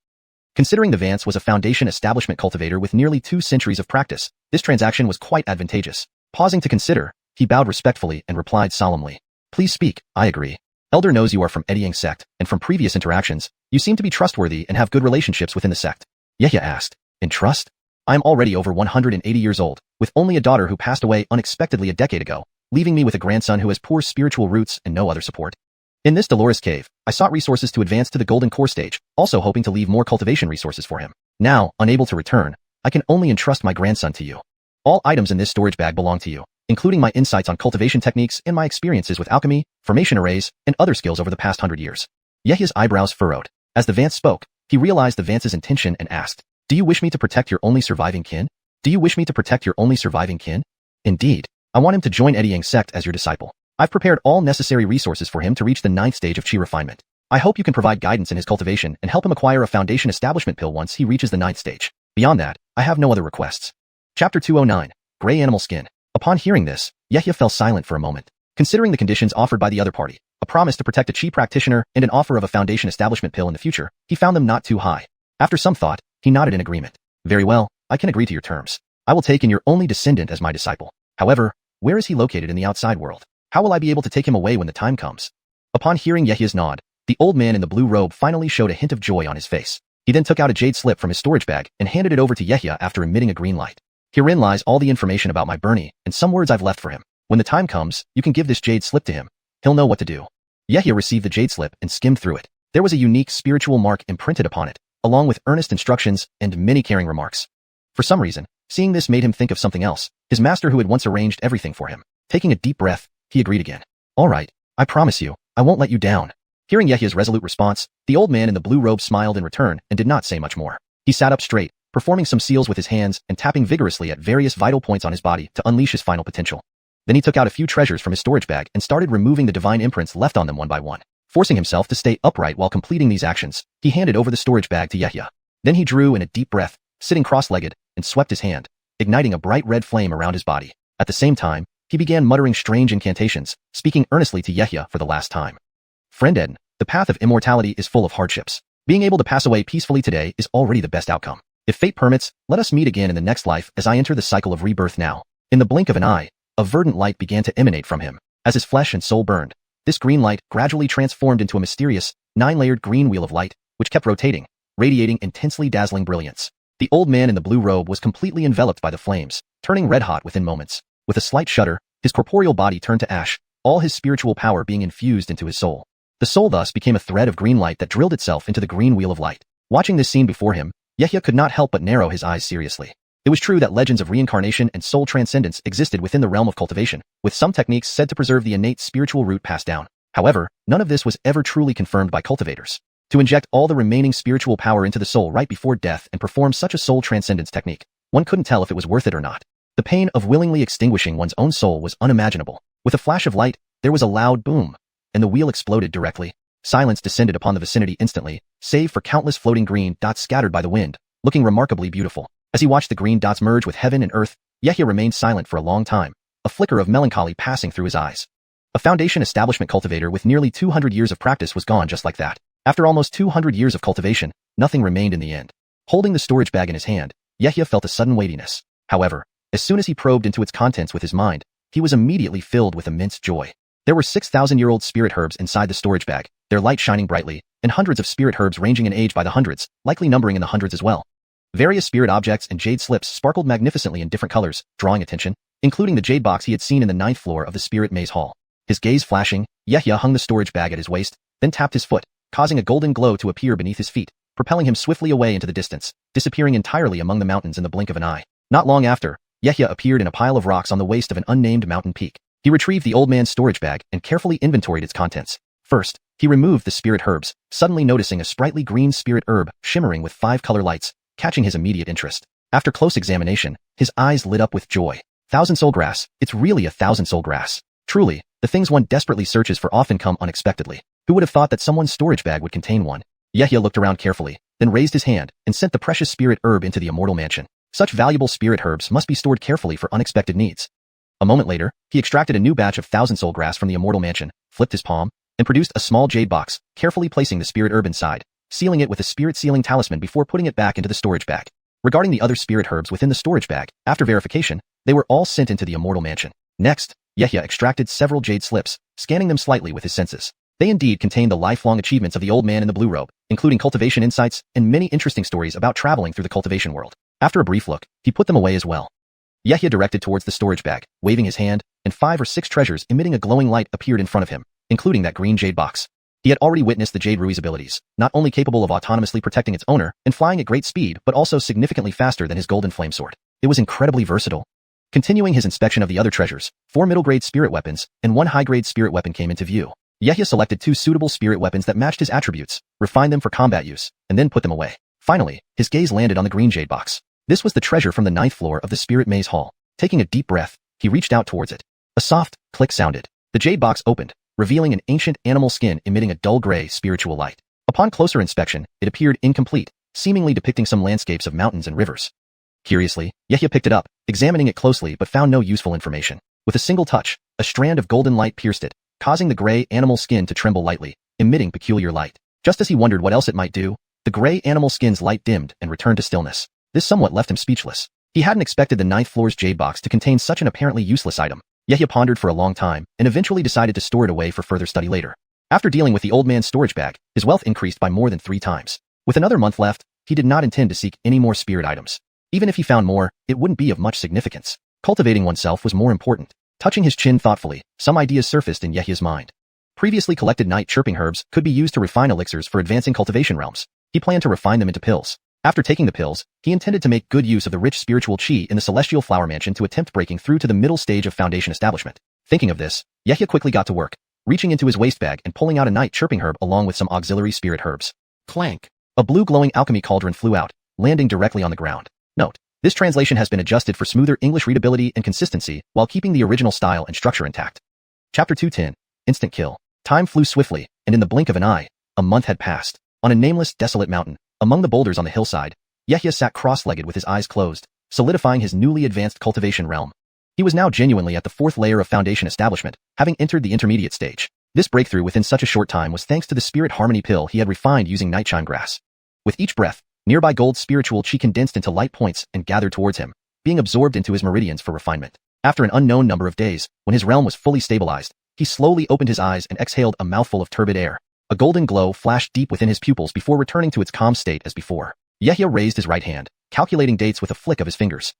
Considering the Vance was a Foundation establishment cultivator with nearly 2 centuries of practice, this transaction was quite advantageous. Pausing to consider, he bowed respectfully and replied solemnly. Please speak, I agree. Elder knows you are from Ediang sect, and from previous interactions, you seem to be trustworthy and have good relationships within the sect. Xiuxian asked. In trust? I am already over 180 years old, with only a daughter who passed away unexpectedly a decade ago, leaving me with a grandson who has poor spiritual roots and no other support. In this Dolores cave, I sought resources to advance to the golden core stage, also hoping to leave more cultivation resources for him. Now, unable to return, I can only entrust my grandson to you. All items in this storage bag belong to you, including my insights on cultivation techniques and my experiences with alchemy, formation arrays, and other skills over the past 100 years. Xiuxian's eyebrows furrowed. As the Vance spoke, he realized the Vance's intention and asked, Do you wish me to protect your only surviving kin? Do you wish me to protect your only surviving kin? Indeed. I want him to join Ediang sect as your disciple. I've prepared all necessary resources for him to reach the 9th stage of chi refinement. I hope you can provide guidance in his cultivation and help him acquire a Foundation establishment pill once he reaches the 9th stage. Beyond that, I have no other requests. Chapter 209. Gray Animal Skin. Upon hearing this, Xiuxian fell silent for a moment. Considering the conditions offered by the other party, a promise to protect a chi practitioner and an offer of a Foundation establishment pill in the future, he found them not too high. After some thought, he nodded in agreement. Very well, I can agree to your terms. I will take in your only descendant as my disciple. However, where is he located in the outside world? How will I be able to take him away when the time comes? Upon hearing Yehya's nod, the old man in the blue robe finally showed a hint of joy on his face. He then took out a jade slip from his storage bag and handed it over to Yehya after emitting a green light. Herein lies all the information about my Bernie and some words I've left for him. When the time comes, you can give this jade slip to him. He'll know what to do. Yehya received the jade slip and skimmed through it. There was a unique spiritual mark imprinted upon it, along with earnest instructions and many caring remarks. For some reason, seeing this made him think of something else, his master who had once arranged everything for him. Taking a deep breath, he agreed again. All right, I promise you, I won't let you down. Hearing Yehya's resolute response, the old man in the blue robe smiled in return and did not say much more. He sat up straight, performing some seals with his hands and tapping vigorously at various vital points on his body to unleash his final potential. Then he took out a few treasures from his storage bag and started removing the divine imprints left on them one by one. Forcing himself to stay upright while completing these actions, he handed over the storage bag to Yehya. Then he drew in a deep breath, sitting cross-legged, and swept his hand, igniting a bright red flame around his body. At the same time, he began muttering strange incantations, speaking earnestly to Yehya for the last time. Friend Eden, the path of immortality is full of hardships. Being able to pass away peacefully today is already the best outcome. If fate permits, let us meet again in the next life as I enter the cycle of rebirth now. In the blink of an eye, a verdant light began to emanate from him. As his flesh and soul burned, this green light gradually transformed into a mysterious, 9-layered green wheel of light, which kept rotating, radiating intensely dazzling brilliance. The old man in the blue robe was completely enveloped by the flames, turning red-hot within moments. With a slight shudder, his corporeal body turned to ash, all his spiritual power being infused into his soul. The soul thus became a thread of green light that drilled itself into the green wheel of light. Watching this scene before him, Yehya could not help but narrow his eyes seriously. It was true that legends of reincarnation and soul transcendence existed within the realm of cultivation, with some techniques said to preserve the innate spiritual root passed down. However, none of this was ever truly confirmed by cultivators. To inject all the remaining spiritual power into the soul right before death and perform such a soul transcendence technique, one couldn't tell if it was worth it or not. The pain of willingly extinguishing one's own soul was unimaginable. With a flash of light, there was a loud boom, and the wheel exploded directly. Silence descended upon the vicinity instantly, save for countless floating green dots scattered by the wind, looking remarkably beautiful. As he watched the green dots merge with heaven and earth, Yehya remained silent for a long time, a flicker of melancholy passing through his eyes. A foundation establishment cultivator with nearly 200 years of practice was gone just like that. After almost 200 years of cultivation, nothing remained in the end. Holding the storage bag in his hand, Yehya felt a sudden weightiness. However, as soon as he probed into its contents with his mind, he was immediately filled with immense joy. There were 6,000-year-old spirit herbs inside the storage bag, their light shining brightly, and hundreds of spirit herbs ranging in age by the hundreds, likely numbering in the hundreds as well. Various spirit objects and jade slips sparkled magnificently in different colors, drawing attention, including the jade box he had seen in the 9th floor of the spirit maze hall. His gaze flashing, Yehya hung the storage bag at his waist, then tapped his foot, causing a golden glow to appear beneath his feet, propelling him swiftly away into the distance, disappearing entirely among the mountains in the blink of an eye. Not long after, Yehya appeared in a pile of rocks on the waist of an unnamed mountain peak. He retrieved the old man's storage bag and carefully inventoried its contents. First, he removed the spirit herbs, suddenly noticing a sprightly green spirit herb shimmering with 5 color lights, catching his immediate interest. After close examination, his eyes lit up with joy. 1,000 soul grass, it's really a 1,000 soul grass. Truly, the things one desperately searches for often come unexpectedly. Who would have thought that someone's storage bag would contain one? Yehya looked around carefully, then raised his hand and sent the precious spirit herb into the immortal mansion. Such valuable spirit herbs must be stored carefully for unexpected needs. A moment later, he extracted a new batch of 1,000 soul grass from the immortal mansion, flipped his palm, and produced a small jade box, carefully placing the spirit herb inside, sealing it with a spirit sealing talisman before putting it back into the storage bag. Regarding the other spirit herbs within the storage bag, after verification, they were all sent into the immortal mansion. Next, Yehya extracted several jade slips, scanning them slightly with his senses. They indeed contained the lifelong achievements of the old man in the blue robe, including cultivation insights and many interesting stories about traveling through the cultivation world. After a brief look, he put them away as well. Yehya directed towards the storage bag, waving his hand, and 5 or 6 treasures emitting a glowing light appeared in front of him, including that green jade box. He had already witnessed the jade rui's abilities, not only capable of autonomously protecting its owner and flying at great speed, but also significantly faster than his golden flame sword. It was incredibly versatile. Continuing his inspection of the other treasures, 4 middle-grade spirit weapons and 1 high-grade spirit weapon came into view. Yehya selected 2 suitable spirit weapons that matched his attributes, refined them for combat use, and then put them away. Finally, his gaze landed on the green jade box. This was the treasure from the 9th floor of the spirit maze hall. Taking a deep breath, he reached out towards it. A soft click sounded. The jade box opened, revealing an ancient animal skin emitting a dull gray spiritual light. Upon closer inspection, it appeared incomplete, seemingly depicting some landscapes of mountains and rivers. Curiously, Yehya picked it up, examining it closely but found no useful information. With a single touch, a strand of golden light pierced it, causing the gray animal skin to tremble lightly, emitting peculiar light. Just as he wondered what else it might do, the gray animal skin's light dimmed and returned to stillness. This somewhat left him speechless. He hadn't expected the ninth floor's jade box to contain such an apparently useless item. Yehia pondered for a long time and eventually decided to store it away for further study later. After dealing with the old man's storage bag, his wealth increased by more than 3 times. With another month left, he did not intend to seek any more spirit items. Even if he found more, it wouldn't be of much significance. Cultivating oneself was more important. Touching his chin thoughtfully, some ideas surfaced in Yehia's mind. Previously collected night chirping herbs could be used to refine elixirs for advancing cultivation realms. He planned to refine them into pills. After taking the pills, he intended to make good use of the rich spiritual chi in the celestial flower mansion to attempt breaking through to the middle stage of foundation establishment. Thinking of this, Yehia quickly got to work, reaching into his waist bag and pulling out a night chirping herb along with some auxiliary spirit herbs. Clank! A blue glowing alchemy cauldron flew out, landing directly on the ground. Note: this translation has been adjusted for smoother English readability and consistency while keeping the original style and structure intact. Chapter 210. Instant Kill. Time flew swiftly, and in the blink of an eye, a month had passed. On a nameless, desolate mountain, among the boulders on the hillside, Yehia sat cross-legged with his eyes closed, solidifying his newly advanced cultivation realm. He was now genuinely at the 4th layer of foundation establishment, having entered the intermediate stage. This breakthrough within such a short time was thanks to the spirit harmony pill he had refined using night chime grass. With each breath, nearby gold spiritual chi condensed into light points and gathered towards him, being absorbed into his meridians for refinement. After an unknown number of days, when his realm was fully stabilized, he slowly opened his eyes and exhaled a mouthful of turbid air. A golden glow flashed deep within his pupils before returning to its calm state as before. Yehia raised his right hand, calculating dates with a flick of his fingers.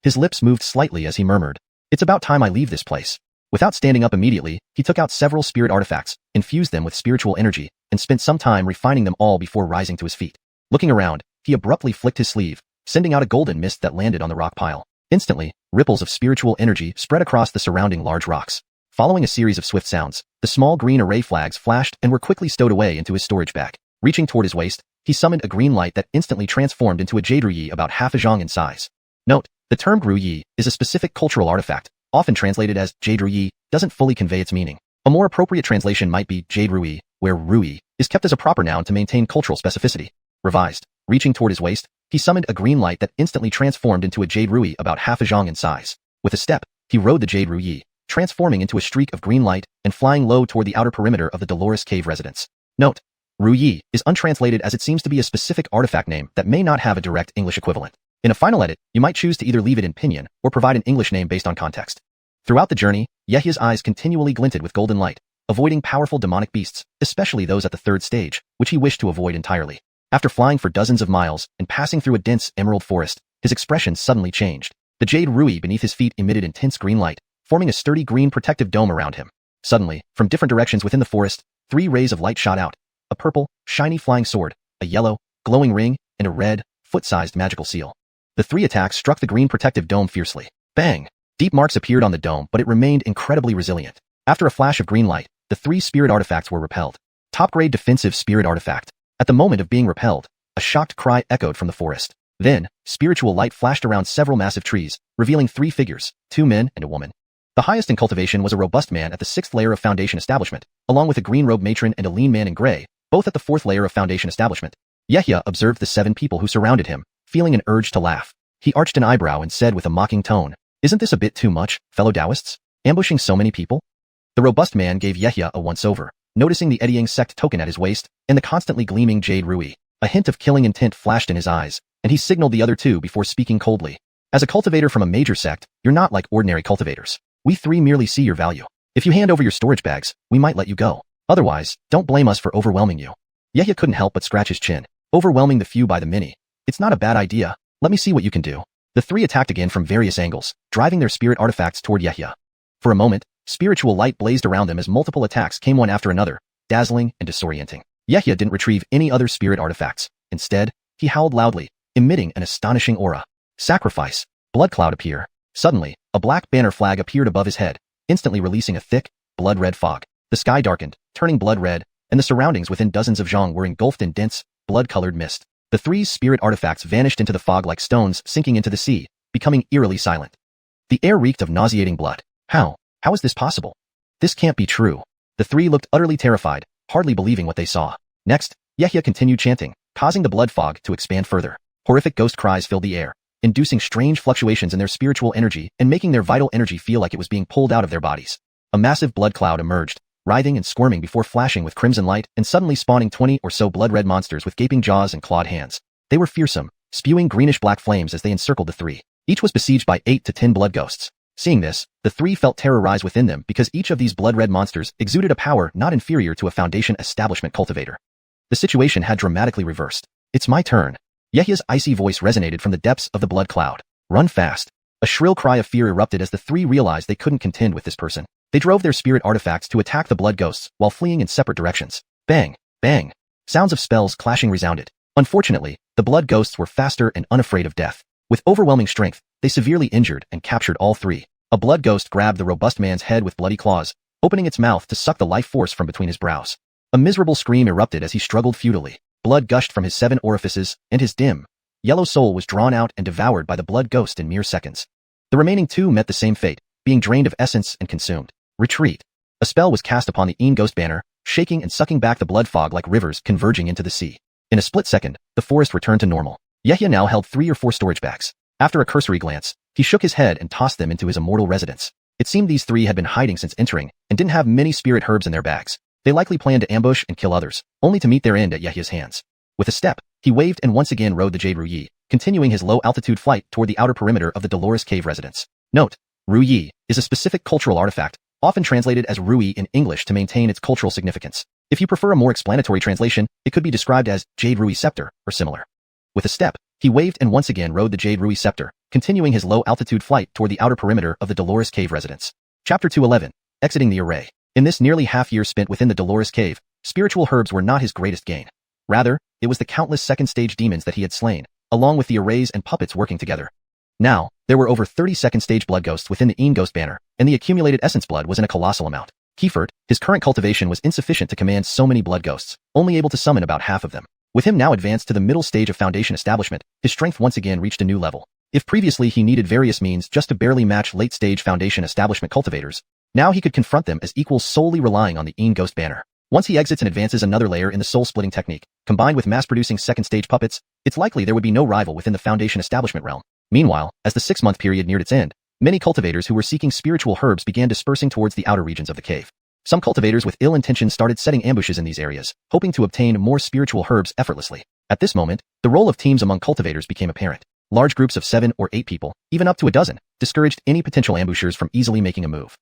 His lips moved slightly as he murmured, "It's about time I leave this place." Without standing up immediately, he took out several spirit artifacts, infused them with spiritual energy, and spent some time refining them all before rising to his feet. Looking around, he abruptly flicked his sleeve, sending out a golden mist that landed on the rock pile. Instantly, ripples of spiritual energy spread across the surrounding large rocks. Following a series of swift sounds, the small green array flags flashed and were quickly stowed away into his storage bag. Reaching toward his waist, he summoned a green light that instantly transformed into a jade ruyi about half a zhang in size. Note: the term ruyi is a specific cultural artifact, often translated as jade ruyi, doesn't fully convey its meaning. A more appropriate translation might be jade ruyi, where ruyi is kept as a proper noun to maintain cultural specificity. Revised. Reaching toward his waist, he summoned a green light that instantly transformed into a jade ruyi about half a zhang in size. With a step, he rode the jade ruyi, transforming into a streak of green light and flying low toward the outer perimeter of the Dolores Cave residence. Note: ruyi is untranslated as it seems to be a specific artifact name that may not have a direct English equivalent. In a final edit, you might choose to either leave it in pinyin or provide an English name based on context. Throughout the journey, Yehia's eyes continually glinted with golden light, avoiding powerful demonic beasts, especially those at the 3rd stage, which he wished to avoid entirely. After flying for dozens of miles and passing through a dense emerald forest, his expression suddenly changed. The jade ruyi beneath his feet emitted intense green light, forming a sturdy green protective dome around him. Suddenly, from different directions within the forest, 3 rays of light shot out: a purple, shiny flying sword, a yellow, glowing ring, and a red, foot-sized magical seal. The 3 attacks struck the green protective dome fiercely. Bang! Deep marks appeared on the dome, but it remained incredibly resilient. After a flash of green light, the 3 spirit artifacts were repelled. Top-grade defensive spirit artifact. At the moment of being repelled, a shocked cry echoed from the forest. Then, spiritual light flashed around several massive trees, revealing 3 figures, 2 men and a woman. The highest in cultivation was a robust man at the 6th layer of foundation establishment, along with a green-robed matron and a lean man in gray, both at the 4th layer of foundation establishment. Yehia observed the 7 people who surrounded him, feeling an urge to laugh. He arched an eyebrow and said with a mocking tone, "Isn't this a bit too much, fellow Taoists? Ambushing so many people?" The robust man gave Yehia a once-over, noticing the eddying sect token at his waist and the constantly gleaming jade ruyi. A hint of killing intent flashed in his eyes, and he signaled the other 2 before speaking coldly. "As a cultivator from a major sect, you're not like ordinary cultivators. We 3 merely see your value. If you hand over your storage bags, we might let you go. Otherwise, don't blame us for overwhelming you." Yehia couldn't help but scratch his chin. Overwhelming the few by the many. It's not a bad idea. Let me see what you can do. The 3 attacked again from various angles, driving their spirit artifacts toward Yehia. For a moment, spiritual light blazed around them as multiple attacks came one after another, dazzling and disorienting. Yehia didn't retrieve any other spirit artifacts. Instead, he howled loudly, emitting an astonishing aura. Sacrifice. Blood cloud appear. Suddenly, a black banner flag appeared above his head, instantly releasing a thick, blood-red fog. The sky darkened, turning blood-red, and the surroundings within dozens of zhang were engulfed in dense, blood-colored mist. The 3 spirit artifacts vanished into the fog like stones sinking into the sea, becoming eerily silent. The air reeked of nauseating blood. How is this possible? This can't be true. The 3 looked utterly terrified, hardly believing what they saw. Next, Yehia continued chanting, causing the blood fog to expand further. Horrific ghost cries filled the air, inducing strange fluctuations in their spiritual energy and making their vital energy feel like it was being pulled out of their bodies. A massive blood cloud emerged, writhing and squirming before flashing with crimson light and suddenly spawning 20 or so blood-red monsters with gaping jaws and clawed hands. They were fearsome, spewing greenish-black flames as they encircled the 3. Each was besieged by 8 to 10 blood ghosts. Seeing this, the three felt terror rise within them because each of these blood-red monsters exuded a power not inferior to a Foundation establishment cultivator. The situation had dramatically reversed. It's my turn. Yehia's icy voice resonated from the depths of the blood cloud. Run fast. A shrill cry of fear erupted as the three realized they couldn't contend with this person. They drove their spirit artifacts to attack the blood ghosts while fleeing in separate directions. Bang! Bang! Sounds of spells clashing resounded. Unfortunately, the blood ghosts were faster and unafraid of death. With overwhelming strength, they severely injured and captured all three. A blood ghost grabbed the robust man's head with bloody claws, opening its mouth to suck the life force from between his brows. A miserable scream erupted as he struggled futilely. Blood gushed from his 7 orifices, and his dim, yellow soul was drawn out and devoured by the blood ghost in mere seconds. The remaining 2 met the same fate, being drained of essence and consumed. Retreat. A spell was cast upon the ghost banner, shaking and sucking back the blood fog like rivers converging into the sea. In a split second, the forest returned to normal. Yehia now held 3 or 4 storage bags. After a cursory glance, he shook his head and tossed them into his immortal residence. It seemed these 3 had been hiding since entering, and didn't have many spirit herbs in their bags. They likely planned to ambush and kill others, only to meet their end at Yehia's hands. With a step, he waved and once again rode the Jade Ruyi, continuing his low-altitude flight toward the outer perimeter of the Dolores Cave residence. Note: Ruyi is a specific cultural artifact, often translated as Rui in English to maintain its cultural significance. If you prefer a more explanatory translation, it could be described as Jade Rui Scepter, or similar. With a step, he waved and once again rode the Jade Rui Scepter, continuing his low-altitude flight toward the outer perimeter of the Dolores Cave residence. Chapter 211. Exiting the Array. In this nearly half-year spent within the Dolores Cave, spiritual herbs were not his greatest gain. Rather, it was the countless second-stage demons that he had slain, along with the arrays and puppets working together. Now, there were over 30 second-stage blood ghosts within the ghost banner, and the accumulated essence blood was in a colossal amount. Kiefert, his current cultivation was insufficient to command so many blood ghosts, only able to summon about half of them. With him now advanced to the middle stage of Foundation establishment, his strength once again reached a new level. If previously he needed various means just to barely match late-stage Foundation establishment cultivators, now he could confront them as equals solely relying on the ghost banner. Once he exits and advances another layer in the soul-splitting technique, combined with mass-producing second-stage puppets, it's likely there would be no rival within the Foundation establishment realm. Meanwhile, as the 6-month period neared its end, many cultivators who were seeking spiritual herbs began dispersing towards the outer regions of the cave. Some cultivators with ill intentions started setting ambushes in these areas, hoping to obtain more spiritual herbs effortlessly. At this moment, the role of teams among cultivators became apparent. Large groups of 7 or 8 people, even up to a dozen, discouraged any potential ambushers from easily making a move.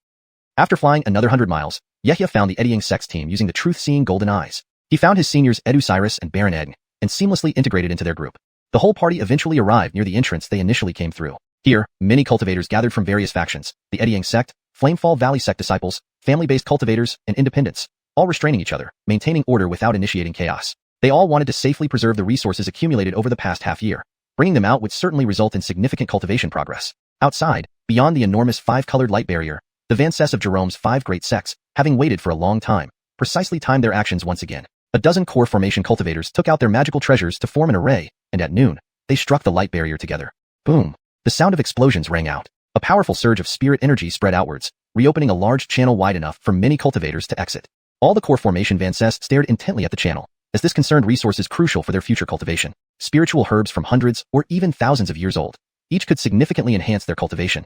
After flying another 100 miles, Yehia found the eddying sex team using the truth-seeing golden eyes. He found his seniors Edu Cyrus and Baron Egg, and seamlessly integrated into their group. The whole party eventually arrived near the entrance they initially came through. Here, many cultivators gathered from various factions, the eddying sect, Flamefall Valley sect disciples, family-based cultivators, and independents, all restraining each other, maintaining order without initiating chaos. They all wanted to safely preserve the resources accumulated over the past half-year. Bringing them out would certainly result in significant cultivation progress. Outside, beyond the enormous 5-colored light barrier, the Vances of Jerome's 5 great sects, having waited for a long time, precisely timed their actions once again. A dozen core formation cultivators took out their magical treasures to form an array, and at noon, they struck the light barrier together. Boom! The sound of explosions rang out. A powerful surge of spirit energy spread outwards, reopening a large channel wide enough for many cultivators to exit. All the core formation Vances stared intently at the channel, as this concerned resources crucial for their future cultivation. Spiritual herbs from hundreds or even thousands of years old. Each could significantly enhance their cultivation.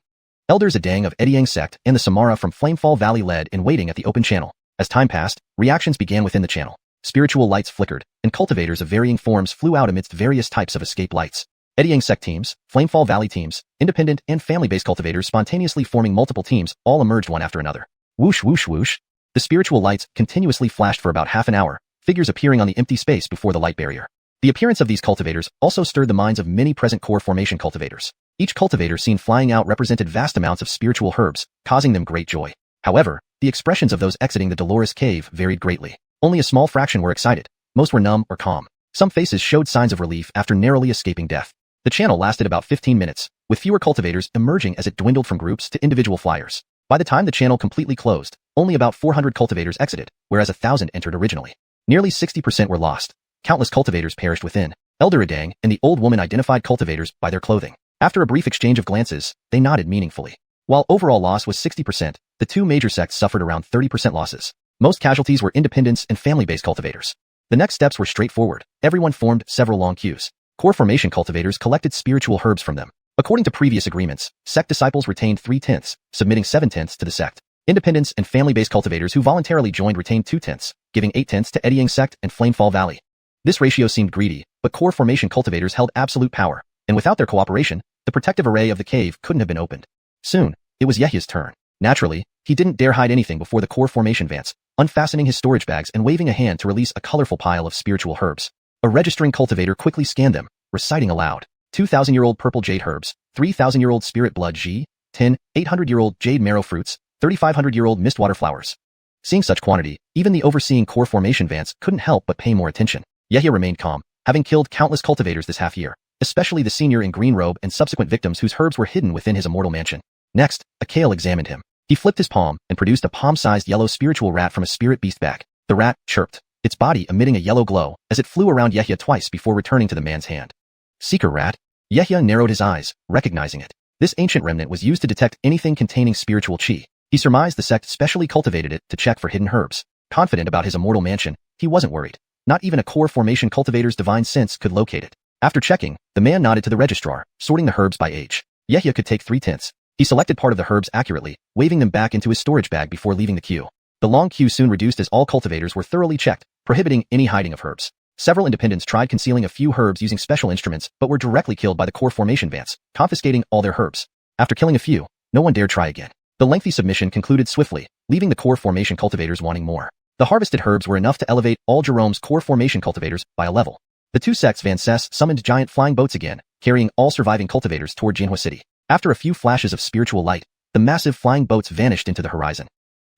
Elders Adang of Eddyang sect and the Samara from Flamefall Valley led in waiting at the open channel. As time passed, reactions began within the channel. Spiritual lights flickered, and cultivators of varying forms flew out amidst various types of escape lights. Eddyang sect teams, Flamefall Valley teams, independent and family-based cultivators spontaneously forming multiple teams all emerged one after another. Whoosh whoosh whoosh. The spiritual lights continuously flashed for about half an hour, figures appearing on the empty space before the light barrier. The appearance of these cultivators also stirred the minds of many present core formation cultivators. Each cultivator seen flying out represented vast amounts of spiritual herbs, causing them great joy. However, the expressions of those exiting the Dolores Cave varied greatly. Only a small fraction were excited. Most were numb or calm. Some faces showed signs of relief after narrowly escaping death. The channel lasted about 15 minutes, with fewer cultivators emerging as it dwindled from groups to individual flyers. By the time the channel completely closed, only about 400 cultivators exited, whereas 1,000 entered originally. Nearly 60% were lost. Countless cultivators perished within. Elder Adang and the old woman identified cultivators by their clothing. After a brief exchange of glances, they nodded meaningfully. While overall loss was 60%, the 2 major sects suffered around 30% losses. Most casualties were independents and family-based cultivators. The next steps were straightforward. Everyone formed several long queues. Core formation cultivators collected spiritual herbs from them. According to previous agreements, sect disciples retained 3/10, submitting 7/10 to the sect. Independents and family-based cultivators who voluntarily joined retained 2/10, giving 8/10 to Eddyang sect and Flamefall Valley. This ratio seemed greedy, but core formation cultivators held absolute power, and without their cooperation, The protective array of the cave couldn't have been opened. Soon, it was Yehya's turn. Naturally, he didn't dare hide anything before the core formation vents, unfastening his storage bags and waving a hand to release a colorful pile of spiritual herbs. A registering cultivator quickly scanned them, reciting aloud. 2,000-year-old purple jade herbs, 3,000-year-old spirit blood G, 10, 800-year-old jade marrow fruits, 3,500-year-old mistwater flowers. Seeing such quantity, even the overseeing core formation vants couldn't help but pay more attention. Yehya remained calm, having killed countless cultivators this half year, especially the senior in green robe and subsequent victims whose herbs were hidden within his immortal mansion. Next, Akale examined him. He flipped his palm and produced a palm-sized yellow spiritual rat from a spirit beast bag. The rat chirped, its body emitting a yellow glow as it flew around Yehya twice before returning to the man's hand. Seeker rat? Yehya narrowed his eyes, recognizing it. This ancient remnant was used to detect anything containing spiritual chi. He surmised the sect specially cultivated it to check for hidden herbs. Confident about his immortal mansion, he wasn't worried. Not even a core formation cultivator's divine sense could locate it. After checking, the man nodded to the registrar, sorting the herbs by age. Yehya could take 3/10. He selected part of the herbs accurately, waving them back into his storage bag before leaving the queue. The long queue soon reduced as all cultivators were thoroughly checked, prohibiting any hiding of herbs. Several independents tried concealing a few herbs using special instruments but were directly killed by the core formation vants, confiscating all their herbs. After killing a few, no one dared try again. The lengthy submission concluded swiftly, leaving the core formation cultivators wanting more. The harvested herbs were enough to elevate all Jerome's core formation cultivators by a level. The two sects Van Cess summoned giant flying boats again, carrying all surviving cultivators toward Jinhua City. After a few flashes of spiritual light, the massive flying boats vanished into the horizon.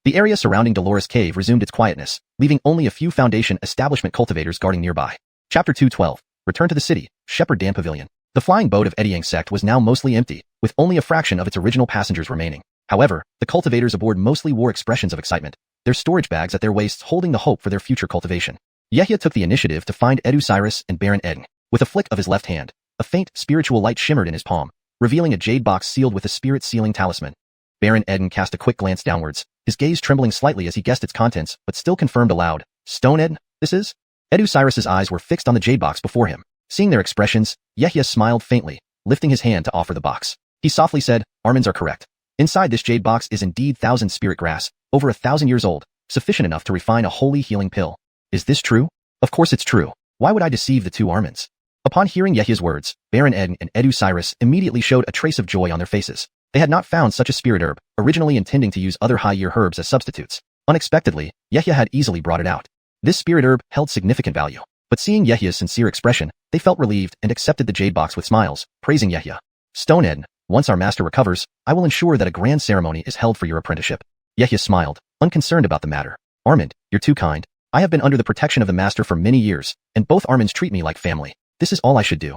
The area surrounding Dolores Cave resumed its quietness, leaving only a few Foundation establishment cultivators guarding nearby. Chapter 212. Return to the city, Shepherd Dam Pavilion. The flying boat of Ediang sect was now mostly empty, with only a fraction of its original passengers remaining. However, the cultivators aboard mostly wore expressions of excitement, their storage bags at their waists holding the hope for their future cultivation. Yehya took the initiative to find Edu Cyrus and Baron Eden. With a flick of his left hand, a faint spiritual light shimmered in his palm, revealing a jade box sealed with a spirit sealing talisman. Baron Eden cast a quick glance downwards, his gaze trembling slightly as he guessed its contents, but still confirmed aloud. Stone Eden, this is? Edu Cyrus's eyes were fixed on the jade box before him. Seeing their expressions, Yehya smiled faintly, lifting his hand to offer the box. He softly said, Armins are correct. Inside this jade box is indeed 1,000 spirit grass, over 1,000 years old, sufficient enough to refine a holy healing pill. Is this true? Of course it's true. Why would I deceive the two Armins? Upon hearing Yehya's words, Baron Eden and Edu Cyrus immediately showed a trace of joy on their faces. They had not found such a spirit herb, originally intending to use other high-year herbs as substitutes. Unexpectedly, Yehya had easily brought it out. This spirit herb held significant value. But seeing Yehya's sincere expression, they felt relieved and accepted the jade box with smiles, praising Yehya. Stone Eden, once our master recovers, I will ensure that a grand ceremony is held for your apprenticeship. Yehya smiled, unconcerned about the matter. Armand, you're too kind. I have been under the protection of the master for many years, and both Armands treat me like family. This is all I should do.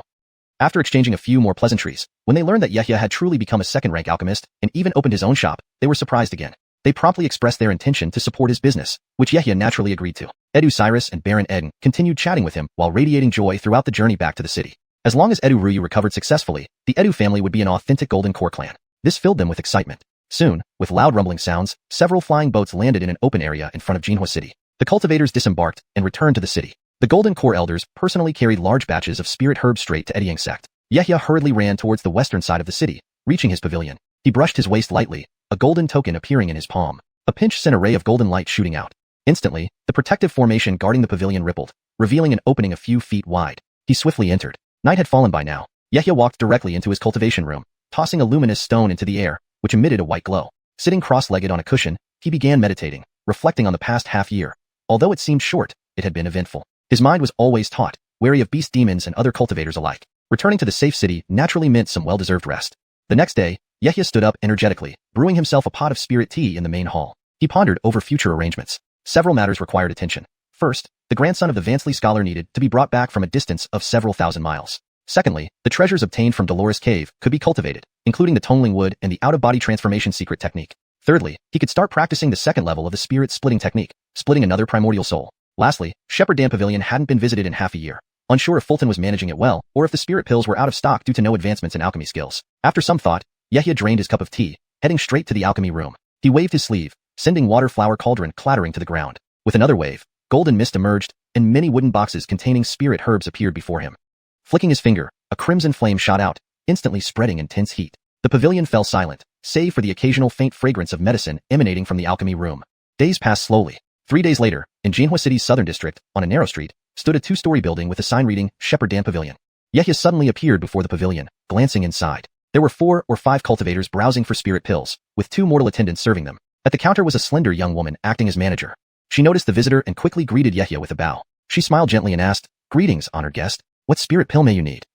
After exchanging a few more pleasantries, when they learned that Yehya had truly become a second-rank alchemist and even opened his own shop, they were surprised again. They promptly expressed their intention to support his business, which Yehya naturally agreed to. Edu Cyrus and Baron Eden continued chatting with him while radiating joy throughout the journey back to the city. As long as Edu Ruyu recovered successfully, the Edu family would be an authentic Golden Core clan. This filled them with excitement. Soon, with loud rumbling sounds, several flying boats landed in an open area in front of Jinhua City. The cultivators disembarked and returned to the city. The Golden Core elders personally carried large batches of spirit herbs straight to Ediang sect. Yehya hurriedly ran towards the western side of the city, reaching his pavilion. He brushed his waist lightly, a golden token appearing in his palm. A pinch sent a ray of golden light shooting out. Instantly, the protective formation guarding the pavilion rippled, revealing an opening a few feet wide. He swiftly entered. Night had fallen by now. Yehya walked directly into his cultivation room, tossing a luminous stone into the air, which emitted a white glow. Sitting cross-legged on a cushion, he began meditating, reflecting on the past half year. Although it seemed short, it had been eventful. His mind was always taut, wary of beast demons and other cultivators alike. Returning to the safe city naturally meant some well-deserved rest. The next day, Yehya stood up energetically, brewing himself a pot of spirit tea in the main hall. He pondered over future arrangements. Several matters required attention. First, the grandson of the Vansley scholar needed to be brought back from a distance of several thousand miles. Secondly, the treasures obtained from Dolores Cave could be cultivated, including the Tongling wood and the out-of-body transformation secret technique. Thirdly, he could start practicing the second level of the spirit splitting technique, splitting another primordial soul. Lastly, Shepherd Dam Pavilion hadn't been visited in half a year. Unsure if Fulton was managing it well, or if the spirit pills were out of stock due to no advancements in alchemy skills. After some thought, Yehya drained his cup of tea, heading straight to the alchemy room. He waved his sleeve, sending water flower cauldron clattering to the ground. With another wave, golden mist emerged, and many wooden boxes containing spirit herbs appeared before him. Flicking his finger, a crimson flame shot out, instantly spreading intense heat. The pavilion fell silent, save for the occasional faint fragrance of medicine emanating from the alchemy room. Days passed slowly. 3 days later, in Jinhua City's southern district, on a narrow street, stood a 2-story building with a sign reading, Shepherd Dam Pavilion. Yehya suddenly appeared before the pavilion, glancing inside. There were 4 or 5 cultivators browsing for spirit pills, with 2 mortal attendants serving them. At the counter was a slender young woman acting as manager. She noticed the visitor and quickly greeted Yehia with a bow. She smiled gently and asked, "Greetings, honored guest. What spirit pill may you need?"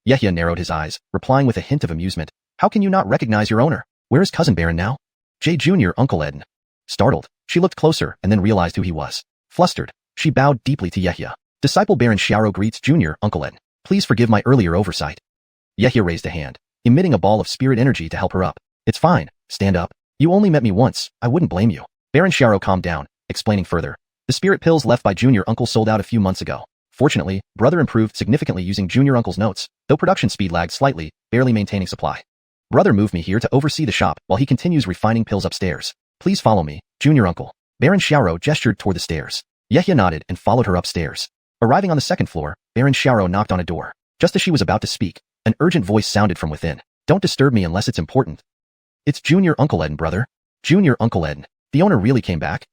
Yehia narrowed his eyes, replying with a hint of amusement, "How can you not recognize your owner? Where is cousin Baron now?" "Jay Jr., Uncle Eden." Startled, she looked closer and then realized who he was. Flustered, she bowed deeply to Yehia. "Disciple Baron Xiao greets Jr., Uncle Eden. Please forgive my earlier oversight." Yehia raised a hand, emitting a ball of spirit energy to help her up. "It's fine, stand up. You only met me once, I wouldn't blame you." Baron Xiao calmed down, explaining further. "The spirit pills left by Junior Uncle sold out a few months ago. Fortunately, Brother improved significantly using Junior Uncle's notes, though production speed lagged slightly, barely maintaining supply. Brother moved me here to oversee the shop while he continues refining pills upstairs. Please follow me, Junior Uncle." Baron Xiao gestured toward the stairs. Yehia nodded and followed her upstairs. Arriving on the second floor, Baron Xiao knocked on a door. Just as she was about to speak, an urgent voice sounded from within. "Don't disturb me unless it's important." "It's Junior Uncle Eden, brother." "Junior Uncle Eden. The owner really came back?"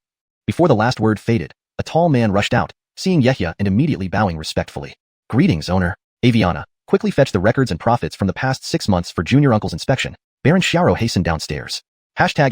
Before the last word faded, a tall man rushed out, seeing Yehia and immediately bowing respectfully. "Greetings, owner." Aviana, quickly fetch the records and profits from the past 6 months for Junior Uncle's inspection. Baron Xiao hastened downstairs. Chapter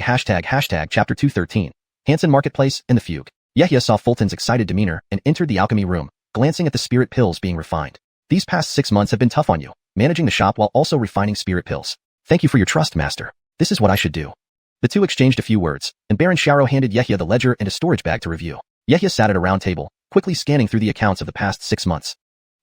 213. Hansen Marketplace and the Fugue. Yehia saw Fulton's excited demeanor and entered the alchemy room, glancing at the spirit pills being refined. "These past 6 months have been tough on you, managing the shop while also refining spirit pills. Thank you for your trust, master. This is what I should do." The two exchanged a few words, and Baron Xiao handed Yehia the ledger and a storage bag to review. Yehia sat at a round table, quickly scanning through the accounts of the past 6 months.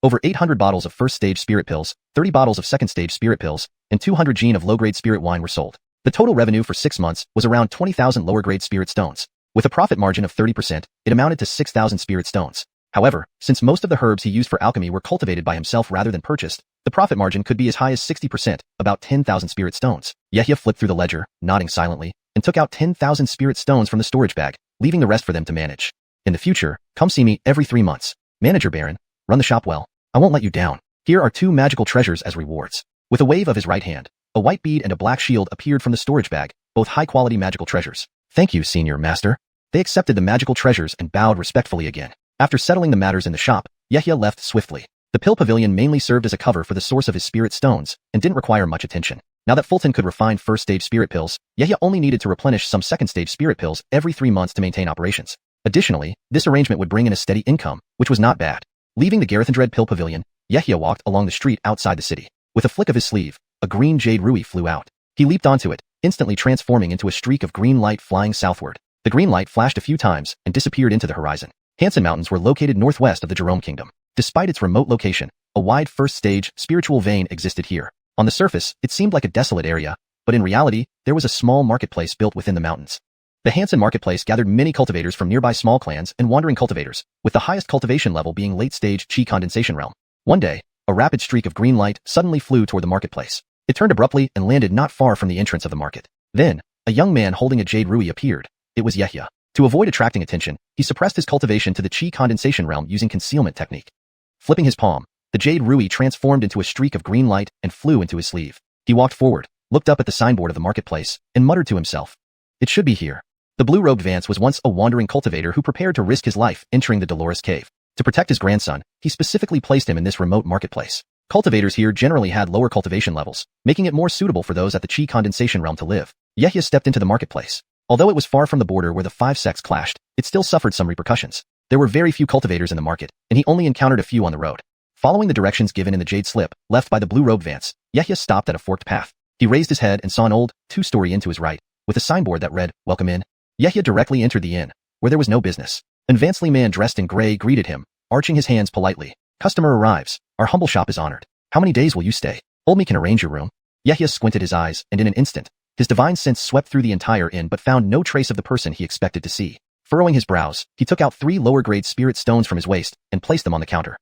Over 800 bottles of first-stage spirit pills, 30 bottles of second-stage spirit pills, and 200 gin of low-grade spirit wine were sold. The total revenue for 6 months was around 20,000 lower-grade spirit stones. With a profit margin of 30%, it amounted to 6,000 spirit stones. However, since most of the herbs he used for alchemy were cultivated by himself rather than purchased, the profit margin could be as high as 60%, about 10,000 spirit stones. Yehia flipped through the ledger, nodding silently, and took out 10,000 spirit stones from the storage bag, leaving the rest for them to manage. "In the future, come see me every 3 months. Manager Baron, run the shop well. I won't let you down. Here are 2 magical treasures as rewards." With a wave of his right hand, a white bead and a black shield appeared from the storage bag, both high-quality magical treasures. "Thank you, Senior Master." They accepted the magical treasures and bowed respectfully again. After settling the matters in the shop, Yehia left swiftly. The pill pavilion mainly served as a cover for the source of his spirit stones, and didn't require much attention. Now that Fulton could refine first-stage spirit pills, Yehia only needed to replenish some second-stage spirit pills every 3 months to maintain operations. Additionally, this arrangement would bring in a steady income, which was not bad. Leaving the Garethindred pill pavilion, Yehia walked along the street outside the city. With a flick of his sleeve, a green jade rui flew out. He leaped onto it, instantly transforming into a streak of green light flying southward. The green light flashed a few times and disappeared into the horizon. Hansen Mountains were located northwest of the Jerome Kingdom. Despite its remote location, a wide first-stage spiritual vein existed here. On the surface, it seemed like a desolate area, but in reality, there was a small marketplace built within the mountains. The Hansen Marketplace gathered many cultivators from nearby small clans and wandering cultivators, with the highest cultivation level being late-stage Qi condensation realm. One day, a rapid streak of green light suddenly flew toward the marketplace. It turned abruptly and landed not far from the entrance of the market. Then, a young man holding a jade rui appeared. It was Yehia. To avoid attracting attention, he suppressed his cultivation to the Qi condensation realm using concealment technique. Flipping his palm, the jade rui transformed into a streak of green light and flew into his sleeve. He walked forward, looked up at the signboard of the marketplace, and muttered to himself, "It should be here." The blue-robed Vance was once a wandering cultivator who prepared to risk his life entering the Dolores Cave. To protect his grandson, he specifically placed him in this remote marketplace. Cultivators here generally had lower cultivation levels, making it more suitable for those at the Qi condensation realm to live. Yehia stepped into the marketplace. Although it was far from the border where the 5 sects clashed, it still suffered some repercussions. There were very few cultivators in the market, and he only encountered a few on the road. Following the directions given in the jade slip, left by the blue-robed Vance, Yehia stopped at a forked path. He raised his head and saw an old, 2-story inn to his right, with a signboard that read, "Welcome in." Yehia directly entered the inn, where there was no business. An Vancely man dressed in gray greeted him, arching his hands politely. "Customer arrives. Our humble shop is honored. How many days will you stay? Old me can arrange your room." Yehia squinted his eyes, and in an instant, his divine sense swept through the entire inn but found no trace of the person he expected to see. Furrowing his brows, he took out 3 lower-grade spirit stones from his waist and placed them on the counter.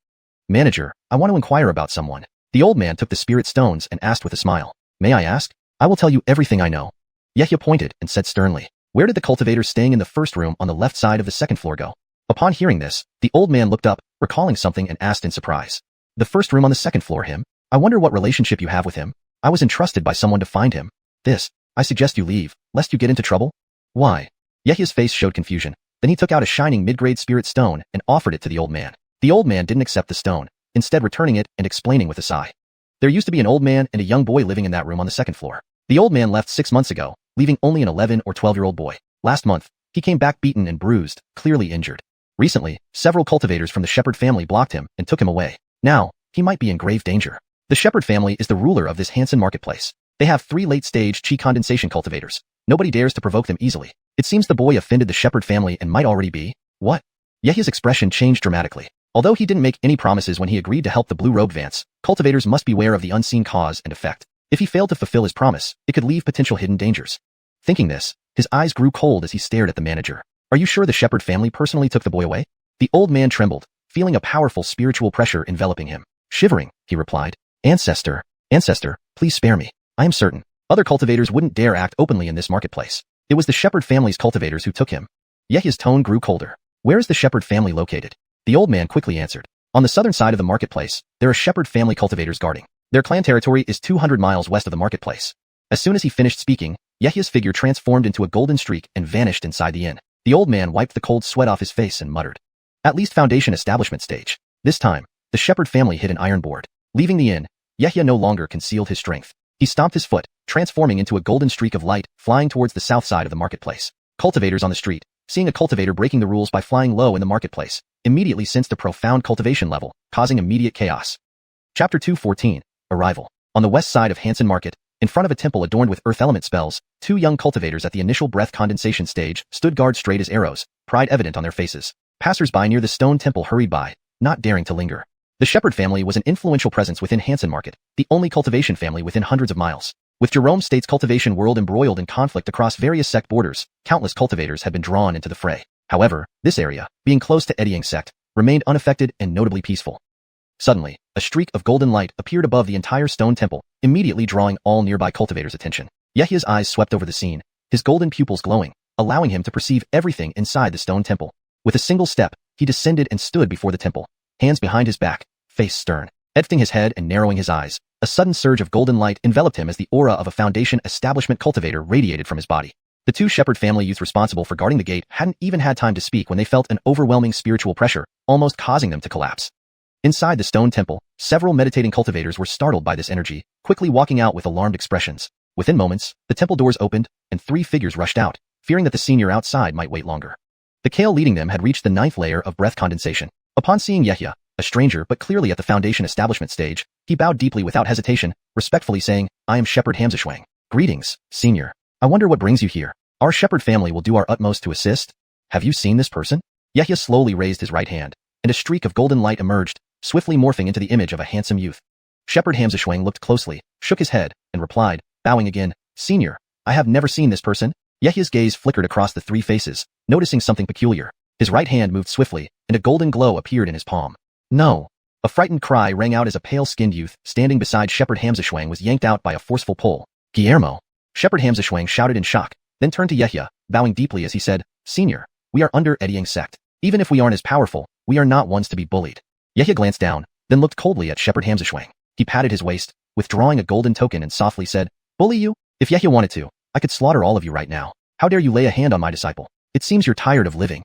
"Manager, I want to inquire about someone." The old man took the spirit stones and asked with a smile, "May I ask? I will tell you everything I know." Yehia pointed and said sternly, "Where did the cultivator staying in the first room on the left side of the second floor go?" Upon hearing this, the old man looked up, recalling something and asked in surprise, "The first room on the second floor, him? I wonder what relationship you have with him. I was entrusted by someone to find him. I suggest you leave, lest you get into trouble." "Why?" Yehia's face showed confusion. Then he took out a shining mid-grade spirit stone and offered it to the old man. The old man didn't accept the stone, instead returning it and explaining with a sigh, There used to be an old man and a young boy living in that room on the second floor. The old man left 6 months ago, leaving only an 11 or 12-year-old boy. Last month, he came back beaten and bruised, clearly injured. Recently, several cultivators from the Shepherd family blocked him and took him away. Now, he might be in grave danger. The Shepherd family is the ruler of this Hansen marketplace. They have 3 late-stage chi condensation cultivators. Nobody dares to provoke them easily. It seems the boy offended the Shepherd family and might already be... What? Yehya's expression changed dramatically. Although he didn't make any promises when he agreed to help the blue-robed Vance, cultivators must beware of the unseen cause and effect. If he failed to fulfill his promise, it could leave potential hidden dangers. Thinking this, his eyes grew cold as he stared at the manager. Are you sure the Shepherd family personally took the boy away? The old man trembled, feeling a powerful spiritual pressure enveloping him. Shivering, he replied, Ancestor, please spare me. I am certain. Other cultivators wouldn't dare act openly in this marketplace. It was the Shepherd family's cultivators who took him. Yehya's tone grew colder. Where is the Shepherd family located? The old man quickly answered. On the southern side of the marketplace, there are Shepherd family cultivators guarding. Their clan territory is 200 miles west of the marketplace. As soon as he finished speaking, Yehya's figure transformed into a golden streak and vanished inside the inn. The old man wiped the cold sweat off his face and muttered. At least Foundation establishment stage. This time, the Shepherd family hit an iron board. Leaving the inn, Yehya no longer concealed his strength. He stomped his foot, transforming into a golden streak of light, flying towards the south side of the marketplace. Cultivators on the street, seeing a cultivator breaking the rules by flying low in the marketplace, immediately sensed a profound cultivation level, causing immediate chaos. Chapter 2:14, Arrival. On the west side of Hansen Market, in front of a temple adorned with earth element spells, 2 young cultivators at the initial breath condensation stage stood guard straight as arrows, pride evident on their faces. Passers-by near the stone temple hurried by, not daring to linger. The Shepherd family was an influential presence within Hansen Market, the only cultivation family within hundreds of miles. With Jerome State's cultivation world embroiled in conflict across various sect borders, countless cultivators had been drawn into the fray. However, this area, being close to Eddying sect, remained unaffected and notably peaceful. Suddenly, a streak of golden light appeared above the entire stone temple, immediately drawing all nearby cultivators' attention. Yehya's eyes swept over the scene, his golden pupils glowing, allowing him to perceive everything inside the stone temple. With a single step, he descended and stood before the temple, hands behind his back, face stern. Lifting his head and narrowing his eyes, a sudden surge of golden light enveloped him as the aura of a Foundation establishment cultivator radiated from his body. The 2 Shepherd family youths responsible for guarding the gate hadn't even had time to speak when they felt an overwhelming spiritual pressure, almost causing them to collapse. Inside the stone temple, several meditating cultivators were startled by this energy, quickly walking out with alarmed expressions. Within moments, the temple doors opened, and 3 figures rushed out, fearing that the senior outside might wait longer. The Kale leading them had reached the 9th layer of breath condensation. Upon seeing Yehya, a stranger but clearly at the Foundation establishment stage, he bowed deeply without hesitation, respectfully saying, I am Shepherd Hamzashuang. Greetings, senior. I wonder what brings you here. Our Shepherd family will do our utmost to assist. Have you seen this person? Yehya slowly raised his right hand, and a streak of golden light emerged, swiftly morphing into the image of a handsome youth. Shepherd Hamzashuang looked closely, shook his head, and replied, bowing again, Senior, I have never seen this person. Yehya's gaze flickered across the 3 faces, noticing something peculiar. His right hand moved swiftly, and a golden glow appeared in his palm. No. A frightened cry rang out as a pale-skinned youth standing beside Shepherd Hamzashuang was yanked out by a forceful pull. Guillermo. Shepherd Hamzashuang shouted in shock, then turned to Yehya, bowing deeply as he said, Senior, we are under Eddying sect. Even if we aren't as powerful, we are not ones to be bullied. Yehya glanced down, then looked coldly at Shepherd Hamzashuang. He patted his waist, withdrawing a golden token and softly said, Bully you? If Yehya wanted to, I could slaughter all of you right now. How dare you lay a hand on my disciple? It seems you're tired of living.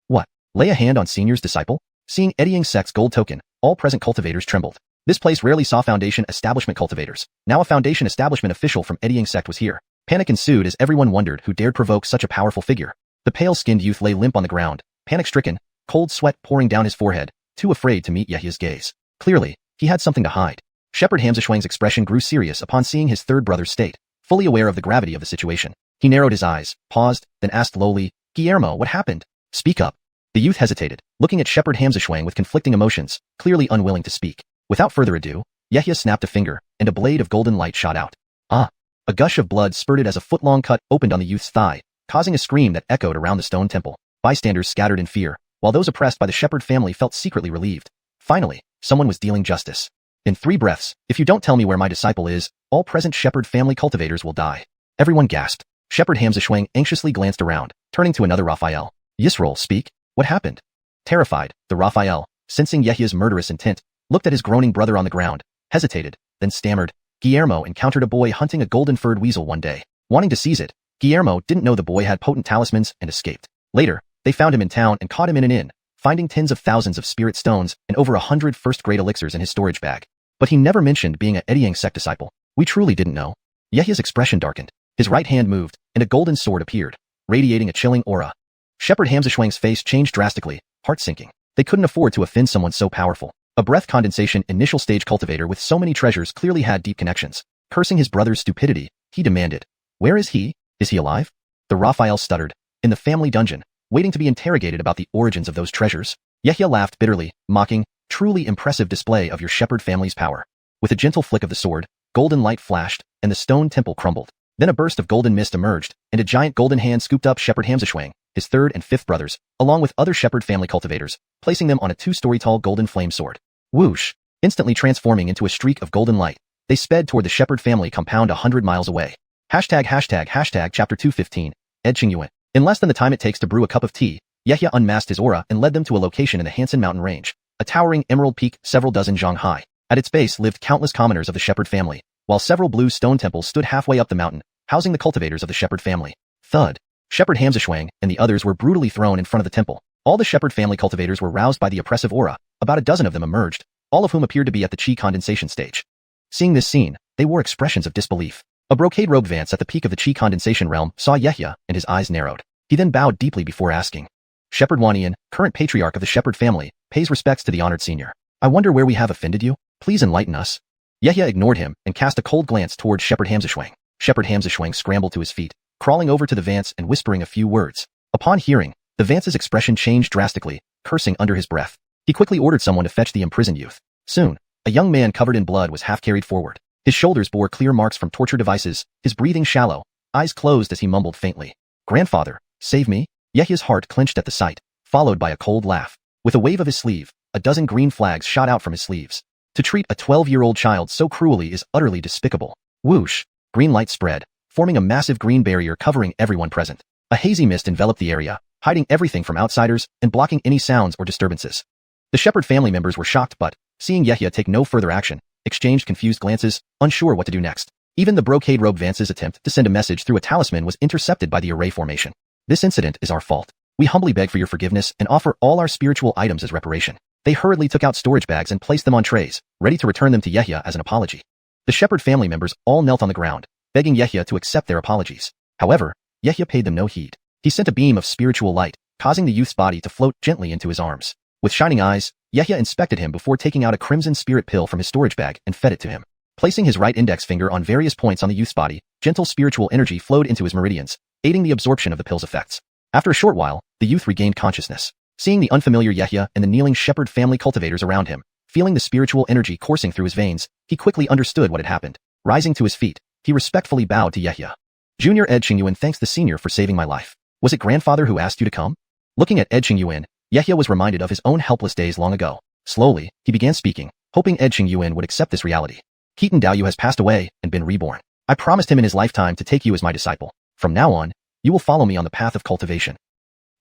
What? Lay a hand on Senior's disciple? Seeing Eddying sect's gold token, all present cultivators trembled. This place rarely saw Foundation establishment cultivators. Now a Foundation establishment official from Eddying sect was here. Panic ensued as everyone wondered who dared provoke such a powerful figure. The pale-skinned youth lay limp on the ground, panic-stricken, cold sweat pouring down his forehead, too afraid to meet Yehya's gaze. Clearly, he had something to hide. Shepherd Hamzashuang's expression grew serious upon seeing his 3rd brother's state. Fully aware of the gravity of the situation, he narrowed his eyes, paused, then asked lowly, Guillermo, what happened? Speak up. The youth hesitated, looking at Shepherd Hamzashuang with conflicting emotions, clearly unwilling to speak. Without further ado, Yehya snapped a finger, and a blade of golden light shot out. Ah! A gush of blood spurted as a foot-long cut opened on the youth's thigh, causing a scream that echoed around the stone temple. Bystanders scattered in fear, while those oppressed by the Shepherd family felt secretly relieved. Finally, someone was dealing justice. In 3 breaths, if you don't tell me where my disciple is, all present Shepherd family cultivators will die. Everyone gasped. Shepherd Hamzashuang anxiously glanced around, turning to another Raphael. Yisrael, speak. What happened? Terrified, the Raphael, sensing Yehya's murderous intent, looked at his groaning brother on the ground, hesitated, then stammered. Guillermo encountered a boy hunting a golden-furred weasel one day. Wanting to seize it, Guillermo didn't know the boy had potent talismans and escaped. Later, they found him in town and caught him in an inn, finding tens of thousands of spirit stones and over 100 first-grade elixirs in his storage bag. But he never mentioned being a eddying sect disciple. We truly didn't know. Yehya's expression darkened. His right hand moved, and a golden sword appeared, radiating a chilling aura. Shepherd Hamzashuang's face changed drastically, heart sinking. They couldn't afford to offend someone so powerful. A breath condensation initial stage cultivator with so many treasures clearly had deep connections. Cursing his brother's stupidity, he demanded, "Where is he? Is he alive?" The Raphael stuttered, "In the family dungeon, waiting to be interrogated about the origins of those treasures." Yehya laughed bitterly, mocking, "Truly impressive display of your shepherd family's power." With a gentle flick of the sword, golden light flashed, and the stone temple crumbled. Then a burst of golden mist emerged, and a giant golden hand scooped up Shepherd Hamzashuang, his third and fifth brothers, along with other shepherd family cultivators, placing them on a 2-story tall golden flame sword. Whoosh! Instantly transforming into a streak of golden light, they sped toward the shepherd family compound 100 miles away. ####Chapter 215, Ed Qingyuan. In less than the time it takes to brew a cup of tea, Yehya unmasked his aura and led them to a location in the Hansen mountain range, a towering emerald peak several dozen zhang high. At its base lived countless commoners of the shepherd family, while several blue stone temples stood halfway up the mountain, housing the cultivators of the shepherd family. Thud! Shepherd Hamzashuang and the others were brutally thrown in front of the temple. All the shepherd family cultivators were roused by the oppressive aura. About a dozen of them emerged, all of whom appeared to be at the chi condensation stage. Seeing this scene, they wore expressions of disbelief. A brocade-robed Vance at the peak of the chi condensation realm saw Yehya, and his eyes narrowed. He then bowed deeply before asking, "Shepherd Wanian, current patriarch of the shepherd family, pays respects to the honored senior. I wonder where we have offended you? Please enlighten us." Yehya ignored him and cast a cold glance towards Shepherd Hamzashuang. Shepherd Hamzashuang scrambled to his feet, crawling over to the Vance and whispering a few words. Upon hearing, the Vance's expression changed drastically, cursing under his breath. He quickly ordered someone to fetch the imprisoned youth. Soon, a young man covered in blood was half carried forward. His shoulders bore clear marks from torture devices, his breathing shallow, eyes closed as he mumbled faintly, "Grandfather, save me." Yehya's heart clenched at the sight, followed by a cold laugh. With a wave of his sleeve, a dozen green flags shot out from his sleeves. To treat a 12-year-old child so cruelly is utterly despicable. Whoosh! Green light spread, forming a massive green barrier covering everyone present. A hazy mist enveloped the area, hiding everything from outsiders and blocking any sounds or disturbances. The shepherd family members were shocked but, seeing Yehya take no further action, exchanged confused glances, unsure what to do next. Even the brocade-robed Vance's attempt to send a message through a talisman was intercepted by the array formation. "This incident is our fault. We humbly beg for your forgiveness and offer all our spiritual items as reparation." They hurriedly took out storage bags and placed them on trays, ready to return them to Yehya as an apology. The shepherd family members all knelt on the ground, begging Yehya to accept their apologies. However, Yehya paid them no heed. He sent a beam of spiritual light, causing the youth's body to float gently into his arms. With shining eyes, Yehya inspected him before taking out a crimson spirit pill from his storage bag and fed it to him. Placing his right index finger on various points on the youth's body, gentle spiritual energy flowed into his meridians, aiding the absorption of the pill's effects. After a short while, the youth regained consciousness. Seeing the unfamiliar Yehya and the kneeling shepherd family cultivators around him, feeling the spiritual energy coursing through his veins, he quickly understood what had happened. Rising to his feet, he respectfully bowed to Yehya. "Junior Ed Qingyuan thanks the senior for saving my life. Was it grandfather who asked you to come?" Looking at Ed Qingyuan, Yehya was reminded of his own helpless days long ago. Slowly, he began speaking, hoping Ed Qingyuan would accept this reality. "Keaton Daoyu has passed away and been reborn. I promised him in his lifetime to take you as my disciple. From now on, you will follow me on the path of cultivation."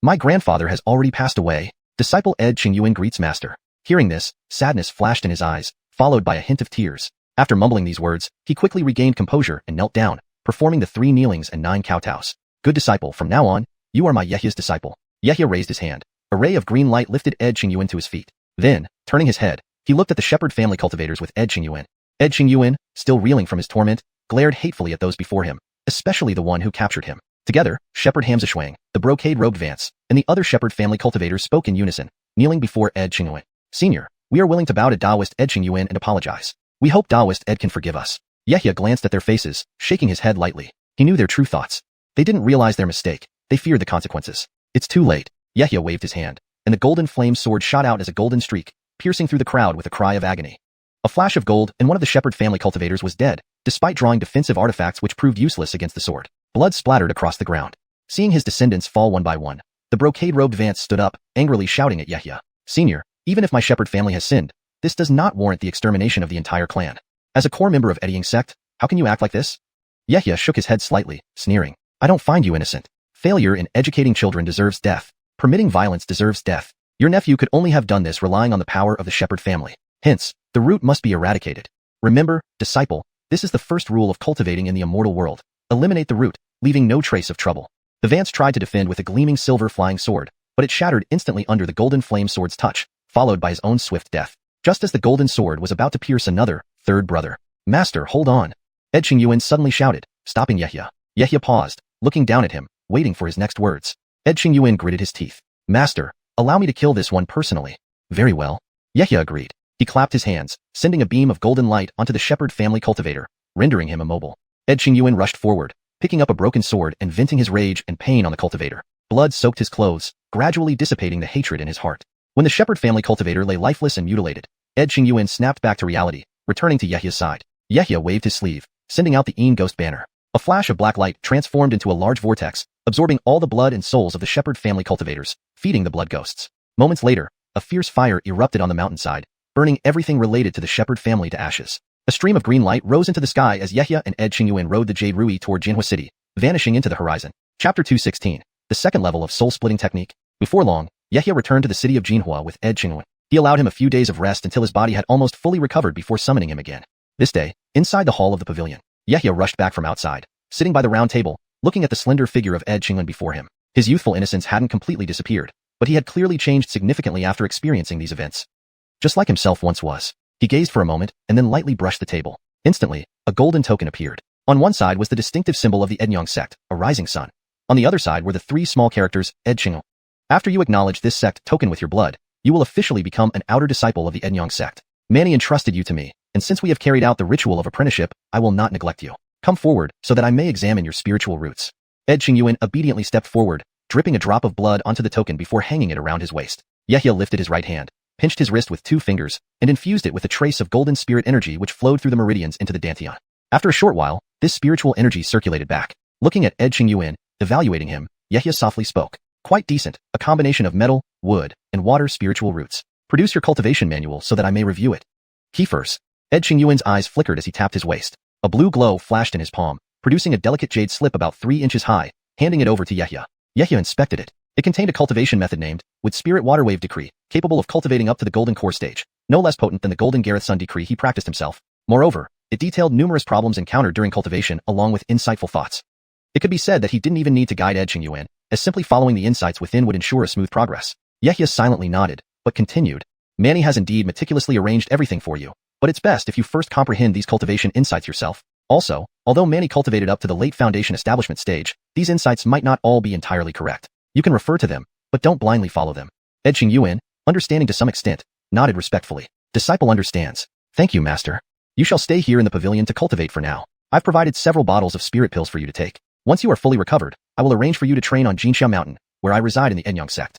"My grandfather has already passed away." Disciple Ed Qingyuan greets master. Hearing this, sadness flashed in his eyes, followed by a hint of tears. After mumbling these words, he quickly regained composure and knelt down, performing the 3 kneelings and 9 kowtows. "Good disciple, from now on, you are my Yehya's disciple." Yehya raised his hand. A ray of green light lifted Ed Qingyuan to his feet. Then, turning his head, he looked at the shepherd family cultivators with Ed Qingyuan. Ed Qingyuan, still reeling from his torment, glared hatefully at those before him, especially the one who captured him. Together, Shepherd Hamzashuang, the brocade-robed Vance, and the other shepherd family cultivators spoke in unison, kneeling before Ed Qingyuan. "Senior, we are willing to bow to Taoist Ed Qingyuan and apologize. We hope Taoist Ed can forgive us." Yehya glanced at their faces, shaking his head lightly. He knew their true thoughts. They didn't realize their mistake. They feared the consequences. "It's too late." Yehya waved his hand, and the golden flame sword shot out as a golden streak, piercing through the crowd with a cry of agony. A flash of gold, and one of the shepherd family cultivators was dead, despite drawing defensive artifacts which proved useless against the sword. Blood splattered across the ground. Seeing his descendants fall one by one, the brocade-robed Vance stood up, angrily shouting at Yehya. "Senior, even if my shepherd family has sinned, this does not warrant the extermination of the entire clan. As a core member of eddying sect, how can you act like this?" Yehya shook his head slightly, sneering. "I don't find you innocent. Failure in educating children deserves death. Permitting violence deserves death. Your nephew could only have done this relying on the power of the shepherd family. Hence, the root must be eradicated. Remember, disciple, this is the first rule of cultivating in the immortal world. Eliminate the root, leaving no trace of trouble." The Vance tried to defend with a gleaming silver flying sword, but it shattered instantly under the golden flame sword's touch, followed by his own swift death. just as the golden sword was about to pierce another, third brother. Master, hold on. Ed Xiuxian suddenly shouted, stopping Yehia. Yehia paused, looking down at him, waiting for his next words. Ed Xiuxian gritted his teeth. Master, allow me to kill this one personally. Very well. Yehia agreed. He clapped his hands, sending a beam of golden light onto the shepherd family cultivator, rendering him immobile. Ed Xiuxian rushed forward, picking up a broken sword and venting his rage and pain on the cultivator. Blood soaked his clothes, gradually dissipating the hatred in his heart. When the shepherd family cultivator lay lifeless and mutilated, Ed Xiuxian snapped back to reality, returning to Yehia's side. Yehia waved his sleeve, sending out the Een Ghost banner. A flash of black light transformed into a large vortex, absorbing all the blood and souls of the shepherd family cultivators, feeding the blood ghosts. Moments later, a fierce fire erupted on the mountainside, burning everything related to the shepherd family to ashes. A stream of green light rose into the sky as Yehia and Ed Xiuxian rode the Jade Rui toward Jinhua City, vanishing into the horizon. Chapter 216. The second level of soul-splitting technique. Before long, Yehia returned to the city of Jinhua with Ed Xiuxian. He allowed him a few days of rest until his body had almost fully recovered before summoning him again. This day, inside the hall of the pavilion, Yehia rushed back from outside, sitting by the round table, looking at the slender figure of Ed Xiuxian before him. His youthful innocence hadn't completely disappeared, but he had clearly changed significantly after experiencing these events. Just like himself once was. He gazed for a moment and then lightly brushed the table. Instantly, a golden token appeared. On one side was the distinctive symbol of the Enyang sect, a rising sun. On the other side were the three small characters, Ed Xiuxian. After you acknowledge this sect token with your blood, you will officially become an outer disciple of the Enyang sect. Manny entrusted you to me, and since we have carried out the ritual of apprenticeship, I will not neglect you. Come forward, so that I may examine your spiritual roots. Ed Xiuxian obediently stepped forward, dripping a drop of blood onto the token before hanging it around his waist. Yehia lifted his right hand, pinched his wrist with 2 fingers, and infused it with a trace of golden spirit energy which flowed through the meridians into the dantian. After a short while, this spiritual energy circulated back. Looking at Ed Xiuxian, evaluating him, Yehia softly spoke. Quite decent, a combination of metal, wood, and water spiritual roots. Produce your cultivation manual so that I may review it. Keepers. Ed Xiuxian's eyes flickered as he tapped his waist. A blue glow flashed in his palm, producing a delicate jade slip about 3 inches high, handing it over to Yehia. Yehia inspected it. It contained a cultivation method named, with Spirit Water Wave Decree, capable of cultivating up to the Golden Core stage, no less potent than the Golden Gareth Sun Decree he practiced himself. Moreover, it detailed numerous problems encountered during cultivation along with insightful thoughts. It could be said that he didn't even need to guide Ed Xiuxian, as simply following the insights within would ensure a smooth progress. Yehia silently nodded, but continued. Manny has indeed meticulously arranged everything for you, but it's best if you first comprehend these cultivation insights yourself. Also, although Manny cultivated up to the late foundation establishment stage, these insights might not all be entirely correct. You can refer to them, but don't blindly follow them. Ed Xiuxian, understanding to some extent, nodded respectfully. Disciple understands. Thank you, master. You shall stay here in the pavilion to cultivate for now. I've provided several bottles of spirit pills for you to take. Once you are fully recovered, I will arrange for you to train on Jinxiao Mountain, where I reside in the Enyang sect.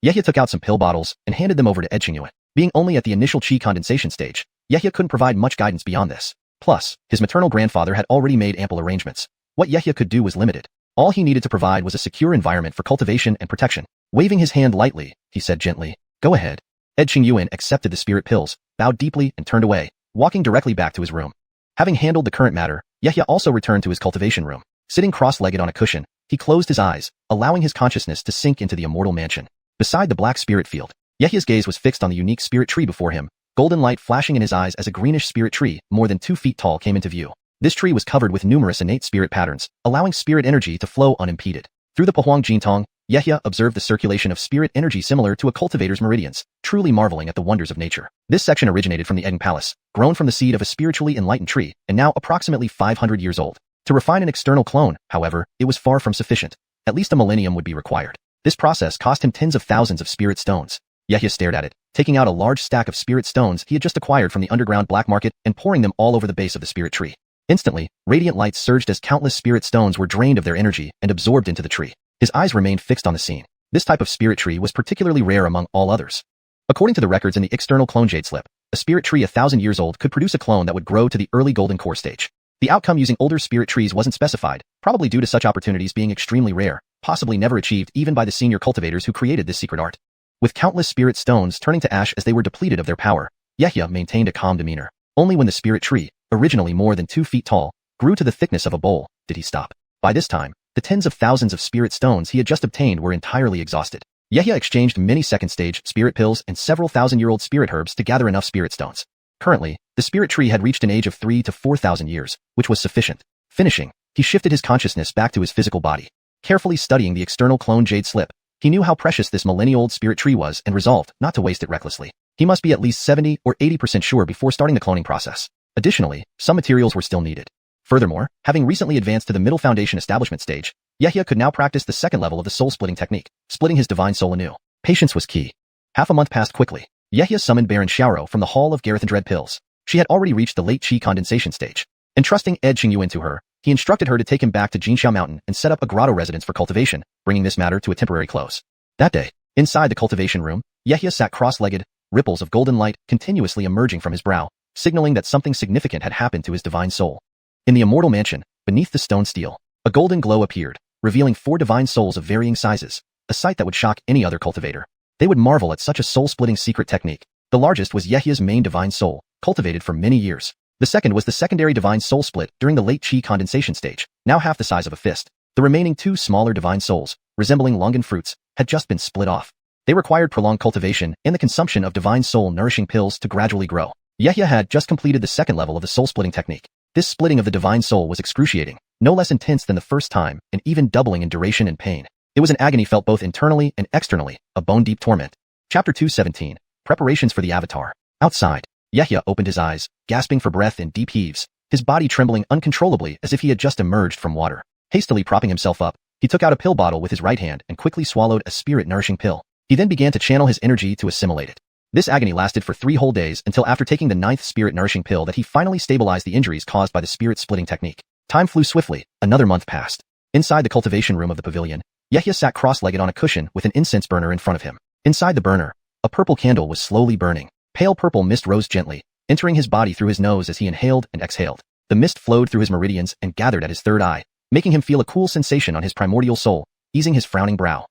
Yehia took out some pill bottles and handed them over to Ed Xiuxian. Being only at the initial chi condensation stage, Yehia couldn't provide much guidance beyond this. Plus, his maternal grandfather had already made ample arrangements. What Yehia could do was limited. All he needed to provide was a secure environment for cultivation and protection. Waving his hand lightly, he said gently, "Go ahead." Ed Xiuxian accepted the spirit pills, bowed deeply and turned away, walking directly back to his room. Having handled the current matter, Yehia also returned to his cultivation room. Sitting cross-legged on a cushion, he closed his eyes, allowing his consciousness to sink into the immortal mansion. Beside the black spirit field, Yehia's gaze was fixed on the unique spirit tree before him, golden light flashing in his eyes as a greenish spirit tree, more than 2 feet tall, came into view. This tree was covered with numerous innate spirit patterns, allowing spirit energy to flow unimpeded. Through the Pahuang Jintong, Yehia observed the circulation of spirit energy similar to a cultivator's meridians, truly marveling at the wonders of nature. This section originated from the Egg Palace, grown from the seed of a spiritually enlightened tree, and now approximately 500 years old. To refine an external clone, however, it was far from sufficient. At least a millennium would be required. This process cost him tens of thousands of spirit stones. Yehia stared at it, taking out a large stack of spirit stones he had just acquired from the underground black market and pouring them all over the base of the spirit tree. Instantly, radiant lights surged as countless spirit stones were drained of their energy and absorbed into the tree. His eyes remained fixed on the scene. This type of spirit tree was particularly rare among all others. According to the records in the external clone jade slip, a spirit tree 1,000 years old could produce a clone that would grow to the early golden core stage. The outcome using older spirit trees wasn't specified, probably due to such opportunities being extremely rare, possibly never achieved even by the senior cultivators who created this secret art. With countless spirit stones turning to ash as they were depleted of their power, Yehia maintained a calm demeanor. Only when the spirit tree, originally more than 2 feet tall, grew to the thickness of a bowl, did he stop. By this time, the tens of thousands of spirit stones he had just obtained were entirely exhausted. Yehia exchanged many second-stage spirit pills and several thousand-year-old spirit herbs to gather enough spirit stones. Currently, the spirit tree had reached an age of 3,000 to 4,000 years, which was sufficient. Finishing, he shifted his consciousness back to his physical body. Carefully studying the external clone jade slip, he knew how precious this millennia-old spirit tree was and resolved not to waste it recklessly. He must be at least 70 or 80% sure before starting the cloning process. Additionally, some materials were still needed. Furthermore, having recently advanced to the middle foundation establishment stage, Yehia could now practice the second level of the soul-splitting technique, splitting his divine soul anew. Patience was key. Half a month passed quickly. Yehia summoned Baron Xiaoro from the Hall of Gareth and Dread Pills. She had already reached the late qi condensation stage. Entrusting Ed Qingyuan to her, he instructed her to take him back to Jinxiao Mountain and set up a grotto residence for cultivation, bringing this matter to a temporary close. That day, inside the cultivation room, Yehia sat cross-legged, ripples of golden light continuously emerging from his brow, signaling that something significant had happened to his divine soul. In the immortal mansion, beneath the stone stele, a golden glow appeared, revealing 4 divine souls of varying sizes, a sight that would shock any other cultivator. They would marvel at such a soul-splitting secret technique. The largest was Yehia's main divine soul, cultivated for many years. The second was the secondary divine soul split during the late qi condensation stage, now half the size of a fist. The remaining 2 smaller divine souls, resembling longan fruits, had just been split off. They required prolonged cultivation and the consumption of divine soul nourishing pills to gradually grow. Yehia had just completed the second level of the soul-splitting technique. This splitting of the divine soul was excruciating, no less intense than the first time, and even doubling in duration and pain. It was an agony felt both internally and externally, a bone-deep torment. Chapter 217. Preparations for the Avatar. Outside, Yehia opened his eyes, gasping for breath in deep heaves, his body trembling uncontrollably as if he had just emerged from water. Hastily propping himself up, he took out a pill bottle with his right hand and quickly swallowed a spirit-nourishing pill. He then began to channel his energy to assimilate it. This agony lasted for 3 whole days until after taking the 9th spirit-nourishing pill that he finally stabilized the injuries caused by the spirit-splitting technique. Time flew swiftly. Another month passed. Inside the cultivation room of the pavilion, Yehia sat cross-legged on a cushion with an incense burner in front of him. Inside the burner, a purple candle was slowly burning. Pale purple mist rose gently, entering his body through his nose as he inhaled and exhaled. The mist flowed through his meridians and gathered at his third eye, making him feel a cool sensation on his primordial soul, easing his frowning brow.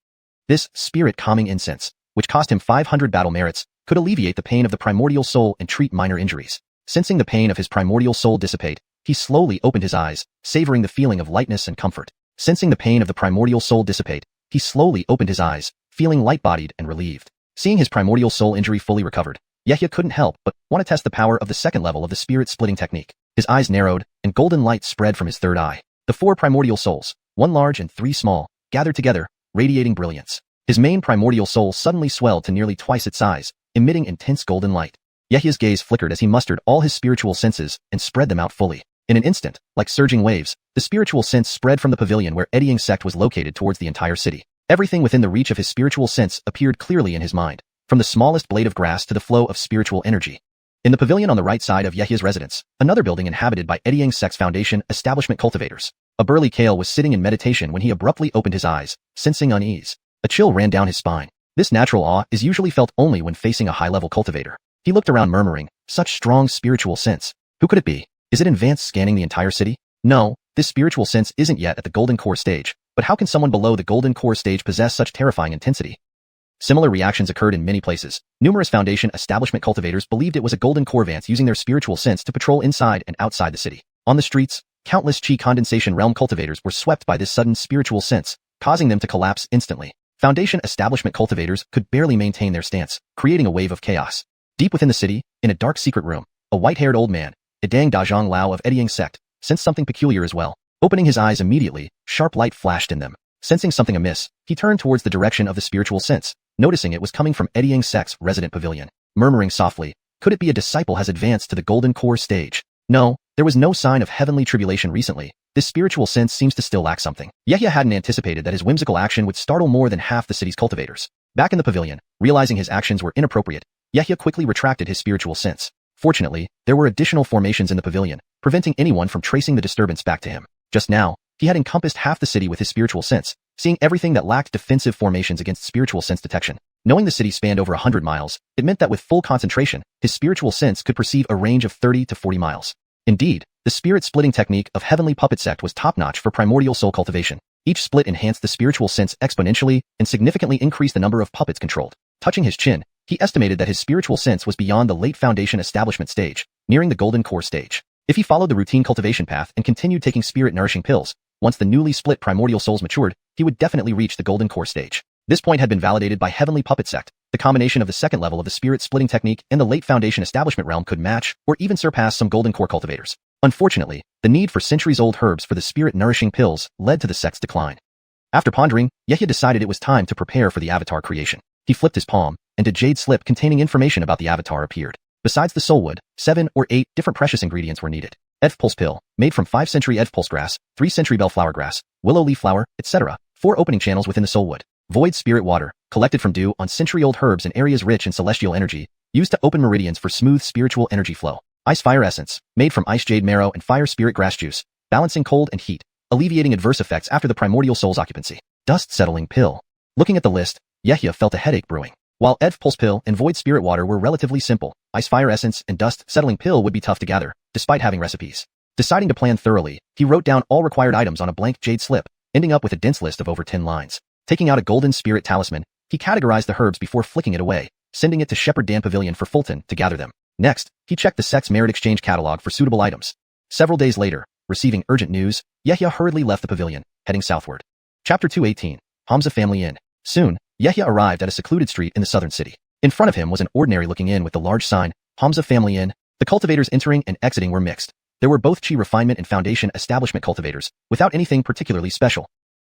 This spirit-calming incense, which cost him 500 battle merits, could alleviate the pain of the primordial soul and treat minor injuries. Sensing the pain of his primordial soul dissipate, he slowly opened his eyes, savoring the feeling of lightness and comfort. Sensing the pain of the primordial soul dissipate, he slowly opened his eyes, feeling light-bodied and relieved. Seeing his primordial soul injury fully recovered, Yehia couldn't help but want to test the power of the second level of the spirit-splitting technique. His eyes narrowed, and golden light spread from his third eye. The 4 primordial souls, 1 large and 3 small, gathered together, radiating brilliance. His main primordial soul suddenly swelled to nearly twice its size, emitting intense golden light. Yehia's gaze flickered as he mustered all his spiritual senses and spread them out fully. In an instant, like surging waves, the spiritual sense spread from the pavilion where eddying sect was located towards the entire city. Everything within the reach of his spiritual sense appeared clearly in his mind, from the smallest blade of grass to the flow of spiritual energy. In the pavilion on the right side of Yehia's residence, another building inhabited by eddying sect's foundation establishment cultivators. A burly Kale was sitting in meditation when he abruptly opened his eyes, sensing unease. A chill ran down his spine. This natural awe is usually felt only when facing a high-level cultivator. He looked around murmuring, such strong spiritual sense. Who could it be? Is it advanced scanning the entire city? No, this spiritual sense isn't yet at the golden core stage, but how can someone below the golden core stage possess such terrifying intensity? Similar reactions occurred in many places. Numerous foundation establishment cultivators believed it was a golden core vance using their spiritual sense to patrol inside and outside the city. On the streets, countless qi condensation realm cultivators were swept by this sudden spiritual sense, causing them to collapse instantly. Foundation establishment cultivators could barely maintain their stance, creating a wave of chaos. Deep within the city, in a dark secret room, a white-haired old man, Idang Dazhang Lao of eddying sect, sensed something peculiar as well. Opening his eyes immediately, sharp light flashed in them. Sensing something amiss, he turned towards the direction of the spiritual sense, noticing it was coming from eddying sect's resident pavilion. Murmuring softly, could it be a disciple has advanced to the golden core stage? No, there was no sign of heavenly tribulation recently. This spiritual sense seems to still lack something. Yehia hadn't anticipated that his whimsical action would startle more than half the city's cultivators. Back in the pavilion, realizing his actions were inappropriate, Yehia quickly retracted his spiritual sense. Fortunately, there were additional formations in the pavilion, preventing anyone from tracing the disturbance back to him. Just now, he had encompassed half the city with his spiritual sense, seeing everything that lacked defensive formations against spiritual sense detection. Knowing the city spanned over 100 miles, it meant that with full concentration, his spiritual sense could perceive a range of 30 to 40 miles. Indeed, the spirit-splitting technique of Heavenly Puppet Sect was top-notch for primordial soul cultivation. Each split enhanced the spiritual sense exponentially and significantly increased the number of puppets controlled. Touching his chin, he estimated that his spiritual sense was beyond the late foundation establishment stage, nearing the golden core stage. If he followed the routine cultivation path and continued taking spirit-nourishing pills, once the newly split primordial souls matured, he would definitely reach the golden core stage. This point had been validated by Heavenly Puppet Sect. The combination of the second level of the spirit-splitting technique and the late foundation establishment realm could match or even surpass some golden core cultivators. Unfortunately, the need for centuries-old herbs for the spirit-nourishing pills led to the sect's decline. After pondering, Yehia decided it was time to prepare for the avatar creation. He flipped his palm, and a jade slip containing information about the avatar appeared. Besides the soulwood, 7 or 8 different precious ingredients were needed. Edv pulse pill, made from 5th century Edv pulse grass, 3rd century bellflower grass, willow leaf flower, etc. 4 opening channels within the soulwood. Void spirit water, collected from dew on century-old herbs in areas rich in celestial energy, used to open meridians for smooth spiritual energy flow. Ice fire essence, made from ice jade marrow and fire spirit grass juice, balancing cold and heat, alleviating adverse effects after the primordial soul's occupancy. Dust settling pill. Looking at the list, Yehia felt a headache brewing. While Edv pulse pill and void spirit water were relatively simple, ice fire essence and dust settling pill would be tough to gather, despite having recipes. Deciding to plan thoroughly, he wrote down all required items on a blank jade slip, ending up with a dense list of over 10 lines. Taking out a golden spirit talisman, he categorized the herbs before flicking it away, sending it to Shepherd Dan Pavilion for Fulton to gather them. Next, he checked the Sex Merit Exchange catalog for suitable items. Several days later, receiving urgent news, Yehia hurriedly left the pavilion, heading southward. Chapter 218. Hamza Family Inn. Soon, Yehia arrived at a secluded street in the southern city. In front of him was an ordinary-looking inn with the large sign, Hamza Family Inn. The cultivators entering and exiting were mixed. There were both Chi Refinement and Foundation Establishment cultivators, without anything particularly special.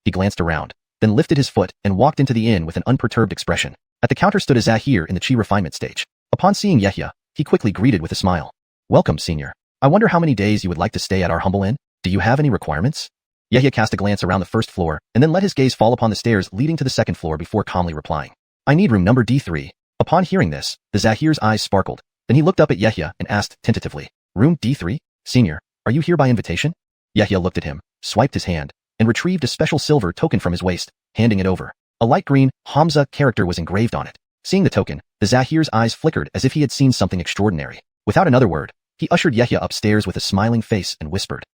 He glanced around, then lifted his foot and walked into the inn with an unperturbed expression. At the counter stood a Zahir in the Chi Refinement stage. Upon seeing Yehia, he quickly greeted with a smile. Welcome, senior. I wonder how many days you would like to stay at our humble inn? Do you have any requirements? Yehia cast a glance around the first floor, and then let his gaze fall upon the stairs leading to the second floor before calmly replying. I need room number D3. Upon hearing this, the Zahir's eyes sparkled. Then he looked up at Yehia and asked tentatively, Room D3? Senior, are you here by invitation? Yehia looked at him, swiped his hand, and retrieved a special silver token from his waist, handing it over. A light green, Hamza character was engraved on it. Seeing the token, the Zahir's eyes flickered as if he had seen something extraordinary. Without another word, he ushered Yehia upstairs with a smiling face and whispered,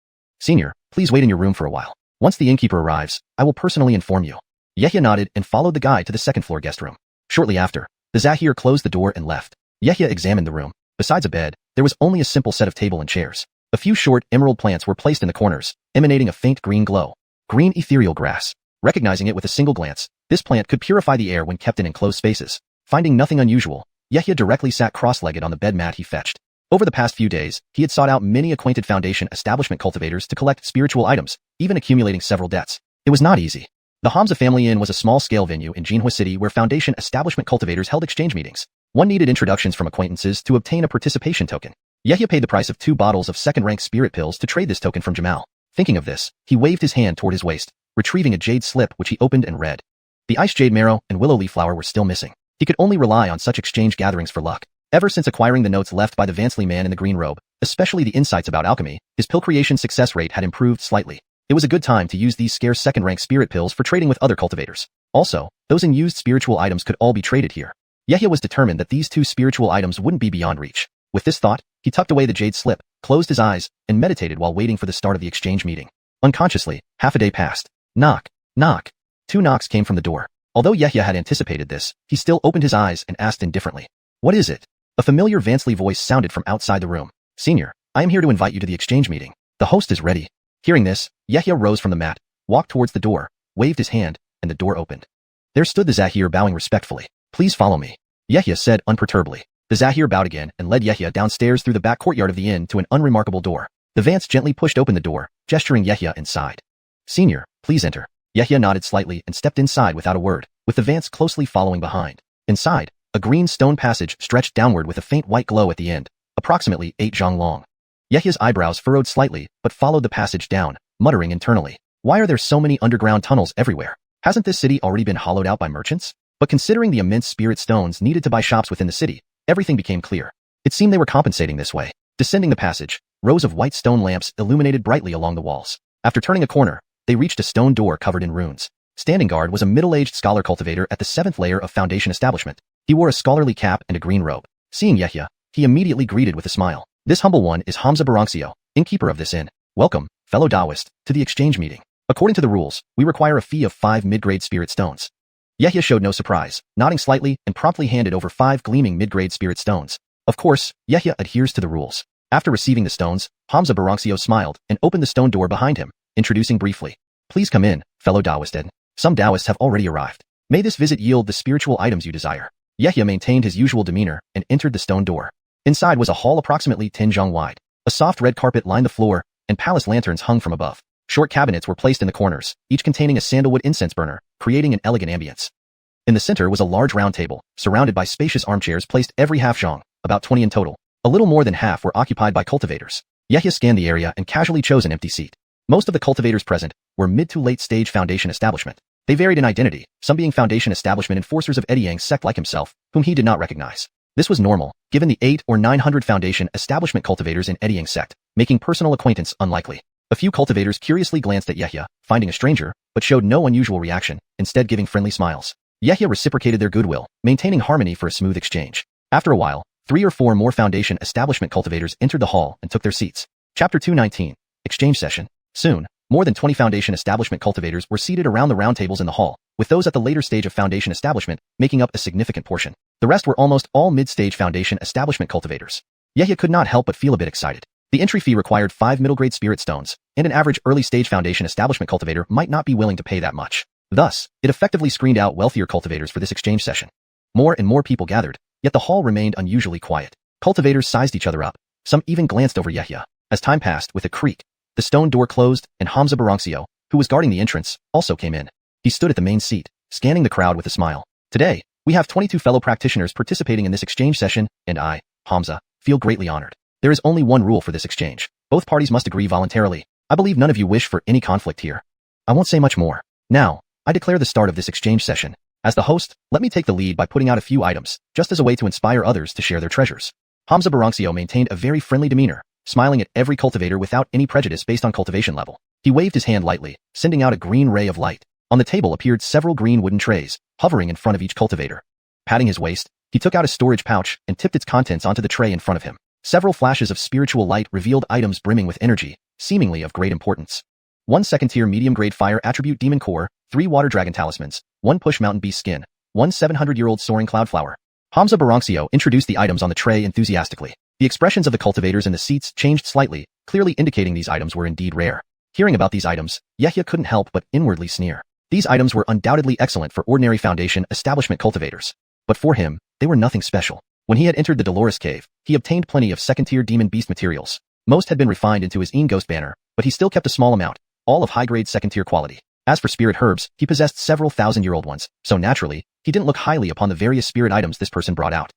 Senior, please wait in your room for a while. Once the innkeeper arrives, I will personally inform you. Yehia nodded and followed the guide to the second floor guest room. Shortly after, the Zahir closed the door and left. Yehia examined the room. Besides a bed, there was only a simple set of table and chairs. A few short emerald plants were placed in the corners, emanating a faint green glow. Green ethereal grass. Recognizing it with a single glance, this plant could purify the air when kept in enclosed spaces. Finding nothing unusual, Yehia directly sat cross-legged on the bed mat he fetched. Over the past few days, he had sought out many acquainted Foundation Establishment cultivators to collect spiritual items, even accumulating several debts. It was not easy. The Hamza Family Inn was a small-scale venue in Jinhua City where Foundation Establishment cultivators held exchange meetings. One needed introductions from acquaintances to obtain a participation token. Yehia paid the price of 2 bottles of second-rank spirit pills to trade this token from Jamal. Thinking of this, he waved his hand toward his waist, retrieving a jade slip which he opened and read. The ice jade marrow and willow leaf flower were still missing. He could only rely on such exchange gatherings for luck. Ever since acquiring the notes left by the Vansley man in the green robe, especially the insights about alchemy, his pill creation success rate had improved slightly. It was a good time to use these scarce second-rank spirit pills for trading with other cultivators. Also, those unused spiritual items could all be traded here. Yehia was determined that these 2 spiritual items wouldn't be beyond reach. With this thought, he tucked away the jade slip, closed his eyes, and meditated while waiting for the start of the exchange meeting. Unconsciously, half a day passed. Knock, knock. 2 knocks came from the door. Although Yehia had anticipated this, he still opened his eyes and asked indifferently, What is it? A familiar Vansley voice sounded from outside the room. Senior, I am here to invite you to the exchange meeting. The host is ready. Hearing this, Yehia rose from the mat, walked towards the door, waved his hand, and the door opened. There stood the Zahir bowing respectfully. Please follow me. Yehia said unperturbedly. The Zahir bowed again and led Yehia downstairs through the back courtyard of the inn to an unremarkable door. The Vance gently pushed open the door, gesturing Yehia inside. Senior, please enter. Yehia nodded slightly and stepped inside without a word, with the Vance closely following behind. Inside, a green stone passage stretched downward with a faint white glow at the end, approximately 8 zhang long. Yehia's eyebrows furrowed slightly, but followed the passage down, muttering internally. Why are there so many underground tunnels everywhere? Hasn't this city already been hollowed out by merchants? But considering the immense spirit stones needed to buy shops within the city, everything became clear. It seemed they were compensating this way. Descending the passage, rows of white stone lamps illuminated brightly along the walls. After turning a corner, they reached a stone door covered in runes. Standing guard was a middle-aged scholar cultivator at the 7th layer of Foundation Establishment. He wore a scholarly cap and a green robe. Seeing Yehia, he immediately greeted with a smile. This humble one is Hamza Barancio, innkeeper of this inn. Welcome, fellow Taoist, to the exchange meeting. According to the rules, we require a fee of 5 mid-grade spirit stones. Yehia showed no surprise, nodding slightly and promptly handed over 5 gleaming mid-grade spirit stones. Of course, Yehia adheres to the rules. After receiving the stones, Hamza Barancio smiled and opened the stone door behind him, introducing briefly. Please come in, fellow Taoisted. Some Taoists have already arrived. May this visit yield the spiritual items you desire. Yehia maintained his usual demeanor and entered the stone door. Inside was a hall approximately 10 zhang wide. A soft red carpet lined the floor, and palace lanterns hung from above. Short cabinets were placed in the corners, each containing a sandalwood incense burner, creating an elegant ambience. In the center was a large round table, surrounded by spacious armchairs placed every half zhang, about 20 in total. A little more than half were occupied by cultivators. Yehia scanned the area and casually chose an empty seat. Most of the cultivators present were mid to late stage Foundation establishment. They varied in identity, some being Foundation establishment enforcers of Eddie sect like himself, whom he did not recognize. This was normal, given the 800 or 900 Foundation establishment cultivators in Eddie sect, making personal acquaintance unlikely. A few cultivators curiously glanced at Yehia, finding a stranger, but showed no unusual reaction, instead giving friendly smiles. Yehia reciprocated their goodwill, maintaining harmony for a smooth exchange. After a while, 3 or 4 more Foundation establishment cultivators entered the hall and took their seats. Chapter 219. Exchange Session. Soon, more than 20 Foundation establishment cultivators were seated around the round tables in the hall, with those at the later stage of Foundation establishment making up a significant portion. The rest were almost all mid-stage Foundation establishment cultivators. Yehia could not help but feel a bit excited. The entry fee required 5 middle-grade spirit stones, and an average early-stage Foundation establishment cultivator might not be willing to pay that much. Thus, it effectively screened out wealthier cultivators for this exchange session. More and more people gathered, yet the hall remained unusually quiet. Cultivators sized each other up. Some even glanced over Yehia. As time passed, with a creak, the stone door closed, and Hamza Barancio, who was guarding the entrance, also came in. He stood at the main seat, scanning the crowd with a smile. Today, we have 22 fellow practitioners participating in this exchange session, and I, Hamza, feel greatly honored. There is only one rule for this exchange. Both parties must agree voluntarily. I believe none of you wish for any conflict here. I won't say much more. Now, I declare the start of this exchange session. As the host, let me take the lead by putting out a few items, just as a way to inspire others to share their treasures. Hamza Barancio maintained a very friendly demeanor, smiling at every cultivator without any prejudice based on cultivation level. He waved his hand lightly, sending out a green ray of light. On the table appeared several green wooden trays, hovering in front of each cultivator. Patting his waist, he took out a storage pouch and tipped its contents onto the tray in front of him. Several flashes of spiritual light revealed items brimming with energy, seemingly of great importance. 1 second-tier medium-grade fire attribute demon core, 3 water dragon talismans, 1 push mountain beast skin, 1 700-year-old soaring cloud flower. Hamza Barancio introduced the items on the tray enthusiastically. The expressions of the cultivators in the seats changed slightly, clearly indicating these items were indeed rare. Hearing about these items, Yehia couldn't help but inwardly sneer. These items were undoubtedly excellent for ordinary Foundation establishment cultivators. But for him, they were nothing special. When he had entered the Dolores Cave, he obtained plenty of second-tier demon beast materials. Most had been refined into his Ghost banner, but he still kept a small amount, all of high-grade second-tier quality. As for spirit herbs, he possessed several thousand-year-old ones, so naturally, he didn't look highly upon the various spirit items this person brought out.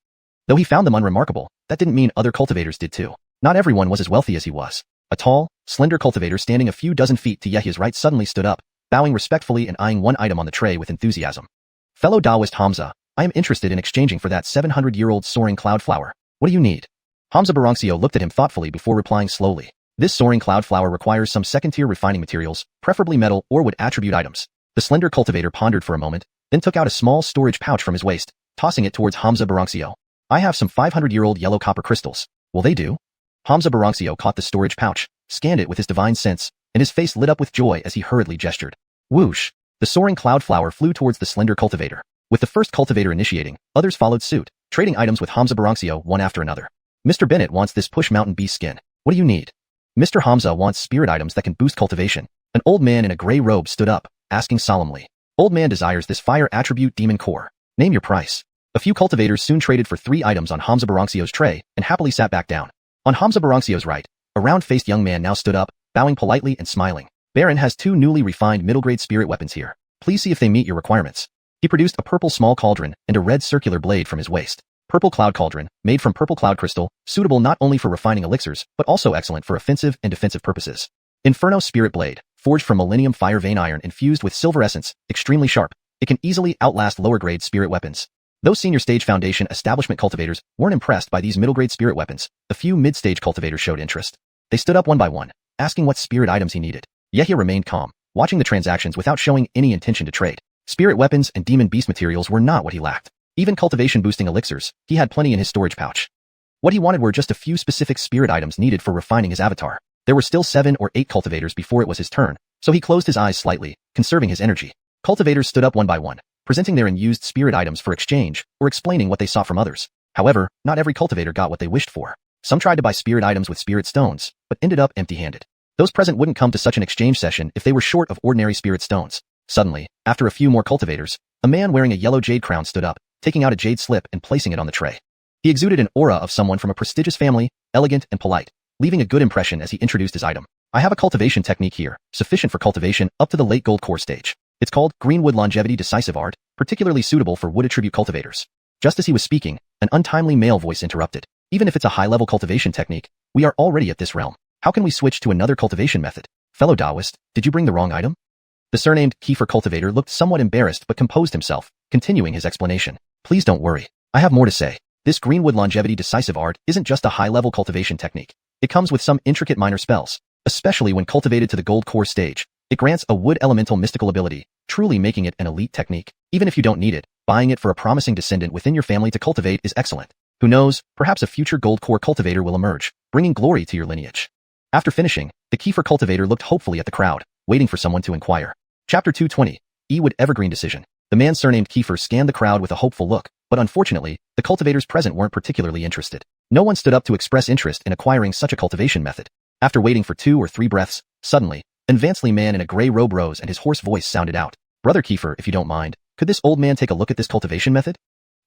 Though he found them unremarkable, that didn't mean other cultivators did too. Not everyone was as wealthy as he was. A tall, slender cultivator standing a few dozen feet to Yehia's right suddenly stood up, bowing respectfully and eyeing one item on the tray with enthusiasm. Fellow Taoist Hamza, I am interested in exchanging for that 700-year-old soaring cloud flower. What do you need? Hamza Barancio looked at him thoughtfully before replying slowly. This soaring cloud flower requires some second-tier refining materials, preferably metal or wood attribute items. The slender cultivator pondered for a moment, then took out a small storage pouch from his waist, tossing it towards Hamza Barancio. I have some 500-year-old yellow copper crystals. Will they do? Hamza Barancio caught the storage pouch, scanned it with his divine sense, and his face lit up with joy as he hurriedly gestured. Whoosh! The soaring cloud flower flew towards the slender cultivator. With the first cultivator initiating, others followed suit, trading items with Hamza Barancio one after another. Mr. Bennett wants this push mountain beast skin. What do you need? Mr. Hamza wants spirit items that can boost cultivation. An old man in a gray robe stood up, asking solemnly. Old man desires this fire attribute demon core. Name your price. A few cultivators soon traded for 3 items on Hamza Barancio's tray and happily sat back down. On Hamza Barancio's right, a round-faced young man now stood up, bowing politely and smiling. Baron has 2 newly refined middle-grade spirit weapons here. Please see if they meet your requirements. He produced a purple small cauldron and a red circular blade from his waist. Purple cloud cauldron, made from purple cloud crystal, suitable not only for refining elixirs, but also excellent for offensive and defensive purposes. Inferno spirit blade, forged from millennium fire vein iron infused with silver essence, extremely sharp. It can easily outlast lower-grade spirit weapons. Those senior-stage Foundation establishment cultivators weren't impressed by these middle-grade spirit weapons. A few mid-stage cultivators showed interest. They stood up one by one, asking what spirit items he needed. Yehia remained calm, watching the transactions without showing any intention to trade. Spirit weapons and demon beast materials were not what he lacked. Even cultivation-boosting elixirs, he had plenty in his storage pouch. What he wanted were just a few specific spirit items needed for refining his avatar. There were still 7 or 8 cultivators before it was his turn, so he closed his eyes slightly, conserving his energy. Cultivators stood up one by one, presenting their unused spirit items for exchange, or explaining what they sought from others. However, not every cultivator got what they wished for. Some tried to buy spirit items with spirit stones, but ended up empty-handed. Those present wouldn't come to such an exchange session if they were short of ordinary spirit stones. Suddenly, after a few more cultivators, a man wearing a yellow jade crown stood up, taking out a jade slip and placing it on the tray. He exuded an aura of someone from a prestigious family, elegant and polite, leaving a good impression as he introduced his item. I have a cultivation technique here, sufficient for cultivation up to the late gold core stage. It's called Greenwood Longevity Decisive Art, particularly suitable for wood attribute cultivators. Just as he was speaking, an untimely male voice interrupted. Even if it's a high-level cultivation technique, we are already at this realm. How can we switch to another cultivation method? Fellow Taoist, did you bring the wrong item? The surnamed Kiefer cultivator looked somewhat embarrassed but composed himself, continuing his explanation. Please don't worry. I have more to say. This Greenwood Longevity Decisive Art isn't just a high-level cultivation technique. It comes with some intricate minor spells, especially when cultivated to the gold core stage. It grants a wood elemental mystical ability, truly making it an elite technique. Even if you don't need it, buying it for a promising descendant within your family to cultivate is excellent. Who knows, perhaps a future gold core cultivator will emerge, bringing glory to your lineage. After finishing, the Kiefer cultivator looked hopefully at the crowd, waiting for someone to inquire. Chapter 220, Ewood Evergreen Decision. The man surnamed Kiefer scanned the crowd with a hopeful look, but unfortunately, the cultivators present weren't particularly interested. No one stood up to express interest in acquiring such a cultivation method. After waiting for 2 or 3 breaths, suddenly, an advanced man in a gray robe rose and his hoarse voice sounded out. Brother Kiefer, if you don't mind, could this old man take a look at this cultivation method?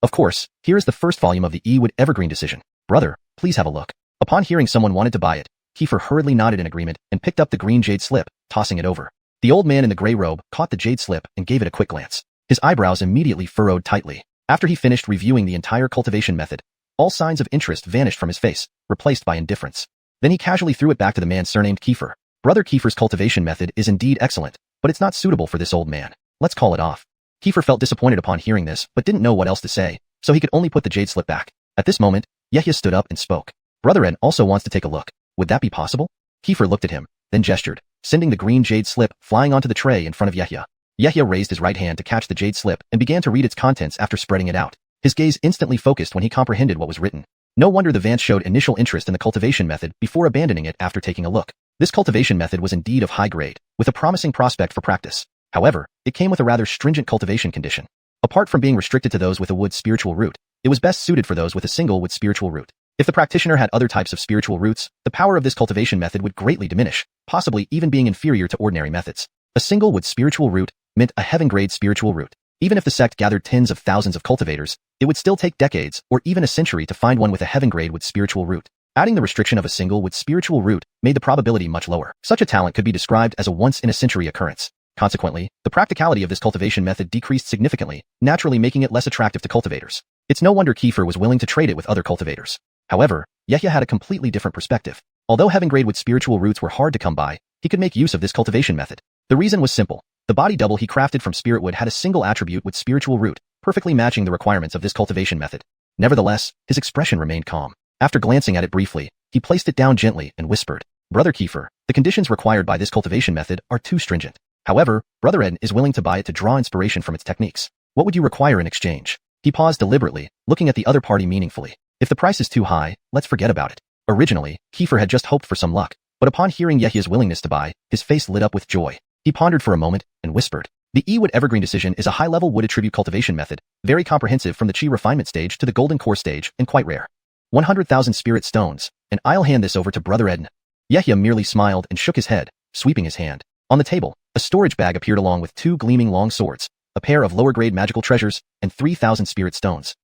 Of course, here is the first volume of the Ewood Evergreen Decision. Brother, please have a look. Upon hearing someone wanted to buy it, Kiefer hurriedly nodded in agreement and picked up the green jade slip, tossing it over. The old man in the gray robe caught the jade slip and gave it a quick glance. His eyebrows immediately furrowed tightly. After he finished reviewing the entire cultivation method, all signs of interest vanished from his face, replaced by indifference. Then he casually threw it back to the man surnamed Kiefer. Brother Kiefer's cultivation method is indeed excellent, but it's not suitable for this old man. Let's call it off. Kiefer felt disappointed upon hearing this, but didn't know what else to say, so he could only put the jade slip back. At this moment, Yehia stood up and spoke. Brother Ed also wants to take a look. Would that be possible? Kiefer looked at him, then gestured, sending the green jade slip flying onto the tray in front of Yehia. Yehia raised his right hand to catch the jade slip and began to read its contents after spreading it out. His gaze instantly focused when he comprehended what was written. No wonder the Vance showed initial interest in the cultivation method before abandoning it after taking a look. This cultivation method was indeed of high grade, with a promising prospect for practice. However, it came with a rather stringent cultivation condition. Apart from being restricted to those with a wood spiritual root, it was best suited for those with a single wood spiritual root. If the practitioner had other types of spiritual roots, the power of this cultivation method would greatly diminish, possibly even being inferior to ordinary methods. A single wood spiritual root meant a heaven-grade spiritual root. Even if the sect gathered tens of thousands of cultivators, it would still take decades or even a century to find one with a heaven-grade wood spiritual root. Adding the restriction of a single wood spiritual root made the probability much lower. Such a talent could be described as a once-in-a-century occurrence. Consequently, the practicality of this cultivation method decreased significantly, naturally making it less attractive to cultivators. It's no wonder Kiefer was willing to trade it with other cultivators. However, Yehia had a completely different perspective. Although heaven-grade wood spiritual roots were hard to come by, he could make use of this cultivation method. The reason was simple. The body double he crafted from spirit wood had a single attribute with spiritual root, perfectly matching the requirements of this cultivation method. Nevertheless, his expression remained calm. After glancing at it briefly, he placed it down gently and whispered, Brother Kiefer, the conditions required by this cultivation method are too stringent. However, Brother Ed is willing to buy it to draw inspiration from its techniques. What would you require in exchange? He paused deliberately, looking at the other party meaningfully. If the price is too high, let's forget about it. Originally, Kiefer had just hoped for some luck, but upon hearing Yehia's willingness to buy, his face lit up with joy. He pondered for a moment and whispered, The Ewood Evergreen Decision is a high-level wood attribute cultivation method, very comprehensive from the chi refinement stage to the golden core stage and quite rare. 100,000 spirit stones, and I'll hand this over to Brother Edna. Yehia merely smiled and shook his head, sweeping his hand. On the table, a storage bag appeared along with 2 gleaming long swords, a pair of lower-grade magical treasures, and 3,000 spirit stones.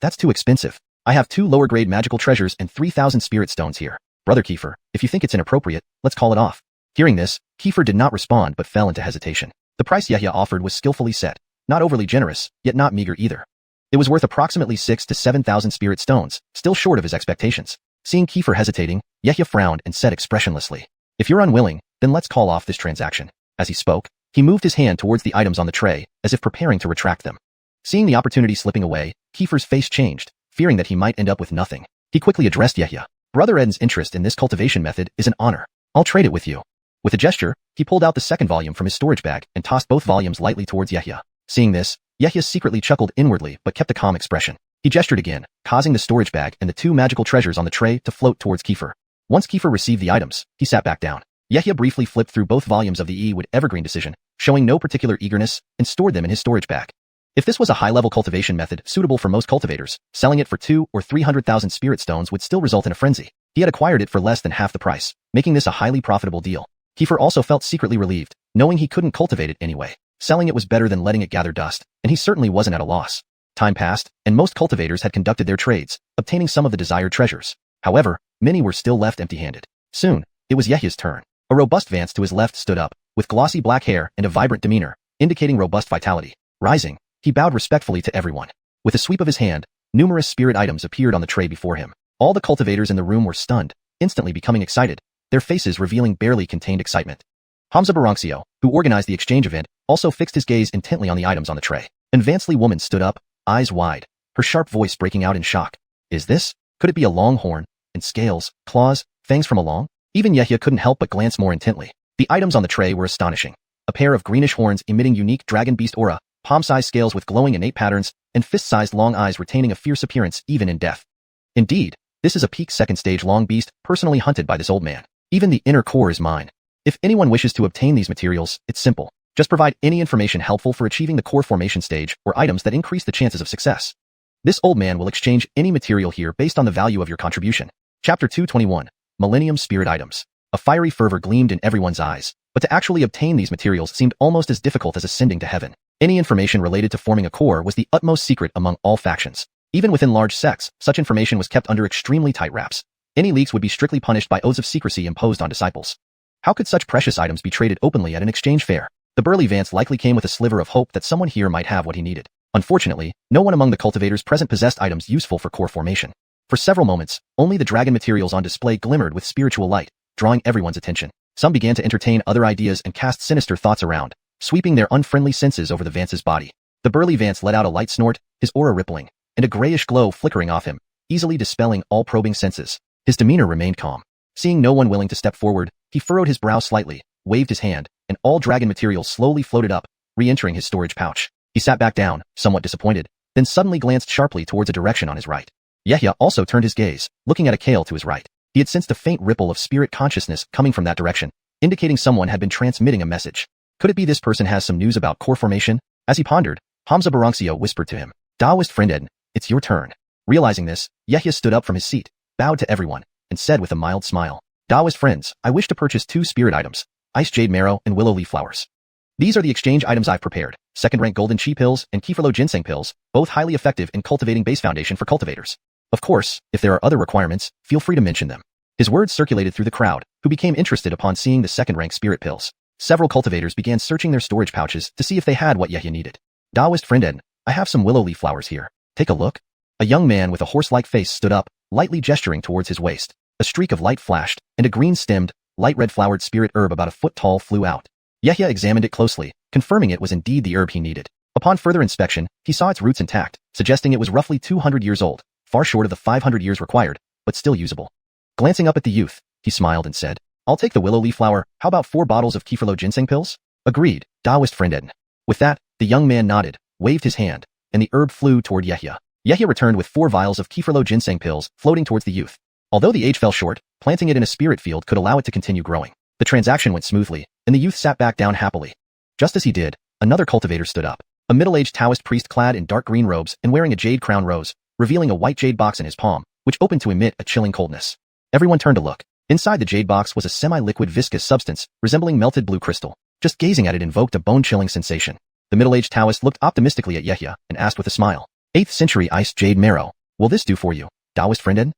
That's too expensive. I have 2 lower-grade magical treasures and 3,000 spirit stones here. Brother Kiefer, if you think it's inappropriate, let's call it off. Hearing this, Kiefer did not respond but fell into hesitation. The price Yehia offered was skillfully set, not overly generous, yet not meager either. It was worth approximately 6,000 to 7,000 spirit stones, still short of his expectations. Seeing Kiefer hesitating, Yehia frowned and said expressionlessly, If you're unwilling, then let's call off this transaction. As he spoke, he moved his hand towards the items on the tray, as if preparing to retract them. Seeing the opportunity slipping away, Kiefer's face changed, fearing that he might end up with nothing. He quickly addressed Yehia. Brother Ed's interest in this cultivation method is an honor. I'll trade it with you. With a gesture, he pulled out the second volume from his storage bag and tossed both volumes lightly towards Yehia. Seeing this, Yehia secretly chuckled inwardly but kept a calm expression. He gestured again, causing the storage bag and the 2 magical treasures on the tray to float towards Kiefer. Once Kiefer received the items, he sat back down. Yehia briefly flipped through both volumes of the Ewood Evergreen Decision, showing no particular eagerness, and stored them in his storage bag. If this was a high-level cultivation method suitable for most cultivators, selling it for 200,000 or 300,000 spirit stones would still result in a frenzy. He had acquired it for less than half the price, making this a highly profitable deal. Kiefer also felt secretly relieved, knowing he couldn't cultivate it anyway. Selling it was better than letting it gather dust, and he certainly wasn't at a loss. Time passed, and most cultivators had conducted their trades, obtaining some of the desired treasures. However, many were still left empty-handed. Soon, it was Yehia's turn. A robust Vance to his left stood up, with glossy black hair and a vibrant demeanor. indicating robust vitality. Rising, he bowed respectfully to everyone. With a sweep of his hand, numerous spirit items appeared on the tray before him. All the cultivators in the room were stunned, instantly becoming excited, their faces revealing barely contained excitement. Hamza Barancio, who organized the exchange event, also fixed his gaze intently on the items on the tray. An Vansly woman stood up, eyes wide, her sharp voice breaking out in shock. Is this? Could it be a long horn, and scales, claws, fangs from a long? Even Yehia couldn't help but glance more intently. The items on the tray were astonishing. A pair of greenish horns emitting unique dragon beast aura, palm-sized scales with glowing innate patterns, and fist-sized long eyes retaining a fierce appearance even in death. Indeed, this is a peak second-stage long beast personally hunted by this old man. Even the inner core is mine. If anyone wishes to obtain these materials, it's simple. Just provide any information helpful for achieving the core formation stage or items that increase the chances of success. This old man will exchange any material here based on the value of your contribution. Chapter 221, Millennium Spirit Items. A fiery fervor gleamed in everyone's eyes, but to actually obtain these materials seemed almost as difficult as ascending to heaven. Any information related to forming a core was the utmost secret among all factions. Even within large sects, such information was kept under extremely tight wraps. Any leaks would be strictly punished by oaths of secrecy imposed on disciples. How could such precious items be traded openly at an exchange fair? The burly Vance likely came with a sliver of hope that someone here might have what he needed. Unfortunately, no one among the cultivators present possessed items useful for core formation. For several moments, only the dragon materials on display glimmered with spiritual light, drawing everyone's attention. Some began to entertain other ideas and cast sinister thoughts around, sweeping their unfriendly senses over the Vance's body. The burly Vance let out a light snort, his aura rippling, and a grayish glow flickering off him, easily dispelling all probing senses. His demeanor remained calm. Seeing no one willing to step forward, he furrowed his brow slightly, waved his hand, and all dragon materials slowly floated up, re-entering his storage pouch. He sat back down, somewhat disappointed, then suddenly glanced sharply towards a direction on his right. Yehia also turned his gaze, looking at a kale to his right. He had sensed a faint ripple of spirit consciousness coming from that direction, indicating someone had been transmitting a message. Could it be this person has some news about core formation? As he pondered, Hamza Barancio whispered to him, Taoist friend Eden, it's your turn. Realizing this, Yehia stood up from his seat, bowed to everyone, and said with a mild smile, Taoist friends, I wish to purchase 2 spirit items, Ice Jade Marrow and Willow Leaf Flowers. These are the exchange items I've prepared, second-rank Golden Chi Pills and Kefirlo Ginseng Pills, both highly effective in cultivating base foundation for cultivators. Of course, if there are other requirements, feel free to mention them. His words circulated through the crowd, who became interested upon seeing the second-rank spirit pills. Several cultivators began searching their storage pouches to see if they had what Yehia needed. Taoist friend Eden, I have some willow leaf flowers here. Take a look. A young man with a horse-like face stood up, lightly gesturing towards his waist. A streak of light flashed, and a green-stemmed, light red-flowered spirit herb about a foot tall flew out. Yehia examined it closely, confirming it was indeed the herb he needed. Upon further inspection, he saw its roots intact, suggesting it was roughly 200 years old, far short of the 500 years required, but still usable. Glancing up at the youth, he smiled and said, I'll take the willow leaf flower, how about 4 bottles of Kefirlo Ginseng Pills? Agreed, Taoist friend Eden. With that, the young man nodded, waved his hand, and the herb flew toward Yehia. Yehia returned with 4 vials of Kefirlo Ginseng Pills floating towards the youth. Although the age fell short, planting it in a spirit field could allow it to continue growing. The transaction went smoothly, and the youth sat back down happily. Just as he did, another cultivator stood up. A middle-aged Taoist priest clad in dark green robes and wearing a jade crown rose, revealing a white jade box in his palm, which opened to emit a chilling coldness. Everyone turned to look. Inside the jade box was a semi-liquid viscous substance, resembling melted blue crystal. Just gazing at it invoked a bone-chilling sensation. The middle-aged Taoist looked optimistically at Yehia and asked with a smile, 8th century iced jade marrow. Will this do for you, Taoist friend Eden?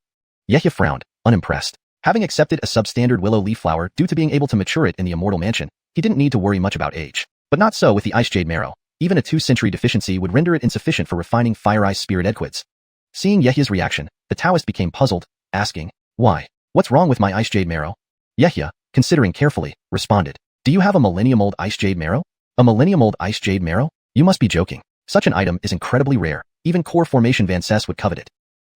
Yehia frowned, unimpressed. Having accepted a substandard willow leaf flower due to being able to mature it in the immortal mansion, he didn't need to worry much about age. But not so with the ice jade marrow. Even a 2-century deficiency would render it insufficient for refining fire ice spirit edquids. Seeing Yehia's reaction, the Taoist became puzzled, asking, why? What's wrong with my ice jade marrow? Yehia, considering carefully, responded, do you have a millennium-old ice jade marrow? A millennium-old ice jade marrow? You must be joking. Such an item is incredibly rare. Even core formation Vances would covet it.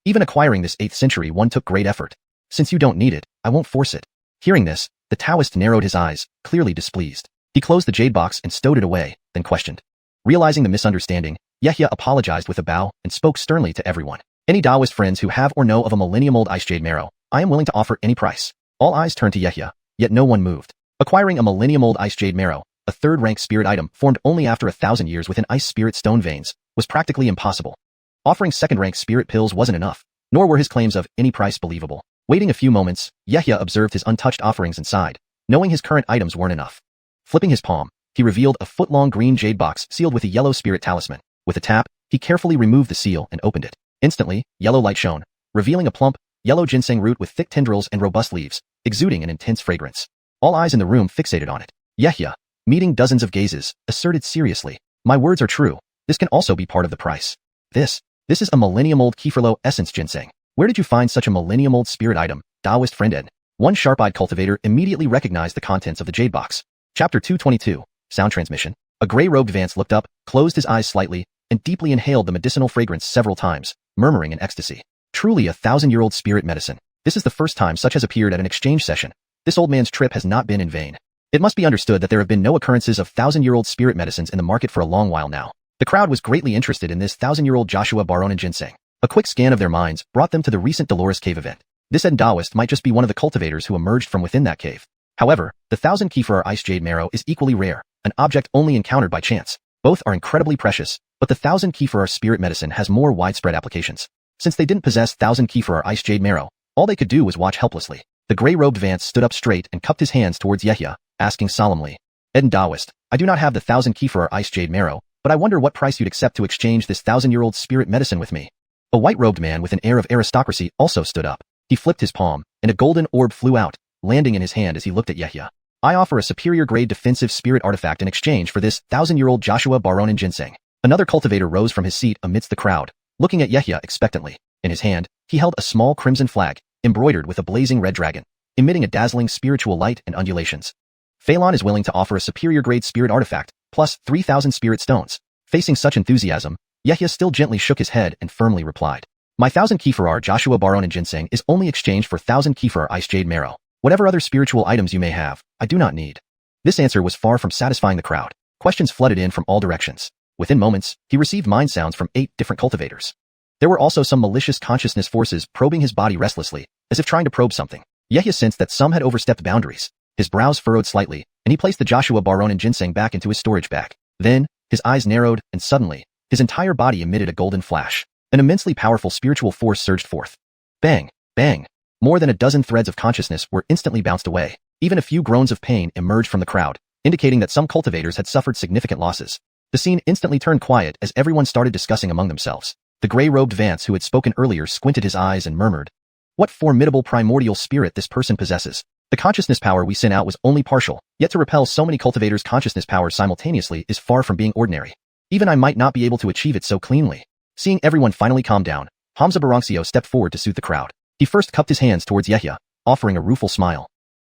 Even acquiring this 8th century one took great effort. Since you don't need it, I won't force it. Hearing this, the Taoist narrowed his eyes, clearly displeased. He closed the jade box and stowed it away, then questioned. Realizing the misunderstanding, Yehia apologized with a bow and spoke sternly to everyone. Any Taoist friends who have or know of a millennium-old ice jade marrow, I am willing to offer any price. All eyes turned to Yehia, yet no one moved. Acquiring a millennium-old ice jade marrow, a 3rd-rank spirit item formed only after 1,000 years within ice spirit stone veins, was practically impossible. Offering 2nd-rank spirit pills wasn't enough, nor were his claims of any price believable. Waiting a few moments, Yehia observed his untouched offerings and sighed, knowing his current items weren't enough. Flipping his palm, he revealed a foot-long green jade box sealed with a yellow spirit talisman. With a tap, he carefully removed the seal and opened it. Instantly, yellow light shone, revealing a plump, yellow ginseng root with thick tendrils and robust leaves, exuding an intense fragrance. All eyes in the room fixated on it. Yehia, meeting dozens of gazes, asserted seriously. My words are true. This can also be part of the price. This is a millennium-old Kieferlo essence ginseng. Where did you find such a millennium-old spirit item, Taoist friend Ed? One sharp-eyed cultivator immediately recognized the contents of the jade box. Chapter 222, Sound Transmission. A gray-robed Vance looked up, closed his eyes slightly, and deeply inhaled the medicinal fragrance several times, murmuring in ecstasy. Truly a 1,000-year-old spirit medicine. This is the first time such has appeared at an exchange session. This old man's trip has not been in vain. It must be understood that there have been no occurrences of 1,000-year-old spirit medicines in the market for a long while now. The crowd was greatly interested in this 1,000-year-old Joshua Baronin ginseng. A quick scan of their minds brought them to the recent Dolores Cave event. This Ed Taoist might just be one of the cultivators who emerged from within that cave. However, the 1,000 Kiefer ice jade marrow is equally rare, an object only encountered by chance. Both are incredibly precious, but the 1,000 Kiefer spirit medicine has more widespread applications. Since they didn't possess 1,000 Kiefer ice jade marrow, all they could do was watch helplessly. The gray-robed Vance stood up straight and cupped his hands towards Yehia, asking solemnly, Ed Taoist, I do not have the 1,000 Kiefer ice jade marrow, but I wonder what price you'd accept to exchange this 1,000-year-old spirit medicine with me. A white-robed man with an air of aristocracy also stood up. He flipped his palm, and a golden orb flew out, landing in his hand as he looked at Yehia. I offer a superior-grade defensive spirit artifact in exchange for this 1,000-year-old Joshua Baronin ginseng. Another cultivator rose from his seat amidst the crowd, looking at Yehia expectantly. In his hand, he held a small crimson flag, embroidered with a blazing red dragon, emitting a dazzling spiritual light and undulations. Phelan is willing to offer a superior-grade spirit artifact, plus 3,000 spirit stones. Facing such enthusiasm, Yehia still gently shook his head and firmly replied, My 1,000 Kiefer Joshua Baronin ginseng is only exchanged for 1,000 Kiefer ice jade marrow. Whatever other spiritual items you may have, I do not need. This answer was far from satisfying the crowd. Questions flooded in from all directions. Within moments, he received mind sounds from 8 different cultivators. There were also some malicious consciousness forces probing his body restlessly, as if trying to probe something. Yehia sensed that some had overstepped boundaries. His brows furrowed slightly, and he placed the Joshua Baronin ginseng back into his storage bag. Then, his eyes narrowed, and suddenly, his entire body emitted a golden flash. An immensely powerful spiritual force surged forth. Bang! Bang! More than a dozen threads of consciousness were instantly bounced away. Even a few groans of pain emerged from the crowd, indicating that some cultivators had suffered significant losses. The scene instantly turned quiet as everyone started discussing among themselves. The gray-robed Vance who had spoken earlier squinted his eyes and murmured, What formidable primordial spirit this person possesses. The consciousness power we sent out was only partial, yet to repel so many cultivators' consciousness power simultaneously is far from being ordinary. Even I might not be able to achieve it so cleanly. Seeing everyone finally calm down, Hamza Baranxio stepped forward to soothe the crowd. He first cupped his hands towards Yehia, offering a rueful smile.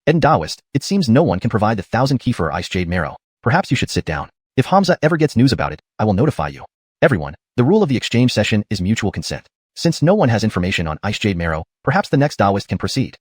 Ed Taoist, it seems no one can provide the 1,000 Kiefer ice jade marrow. Perhaps you should sit down. If Hamza ever gets news about it, I will notify you. Everyone, the rule of the exchange session is mutual consent. Since no one has information on ice jade marrow, perhaps the next Taoist can proceed.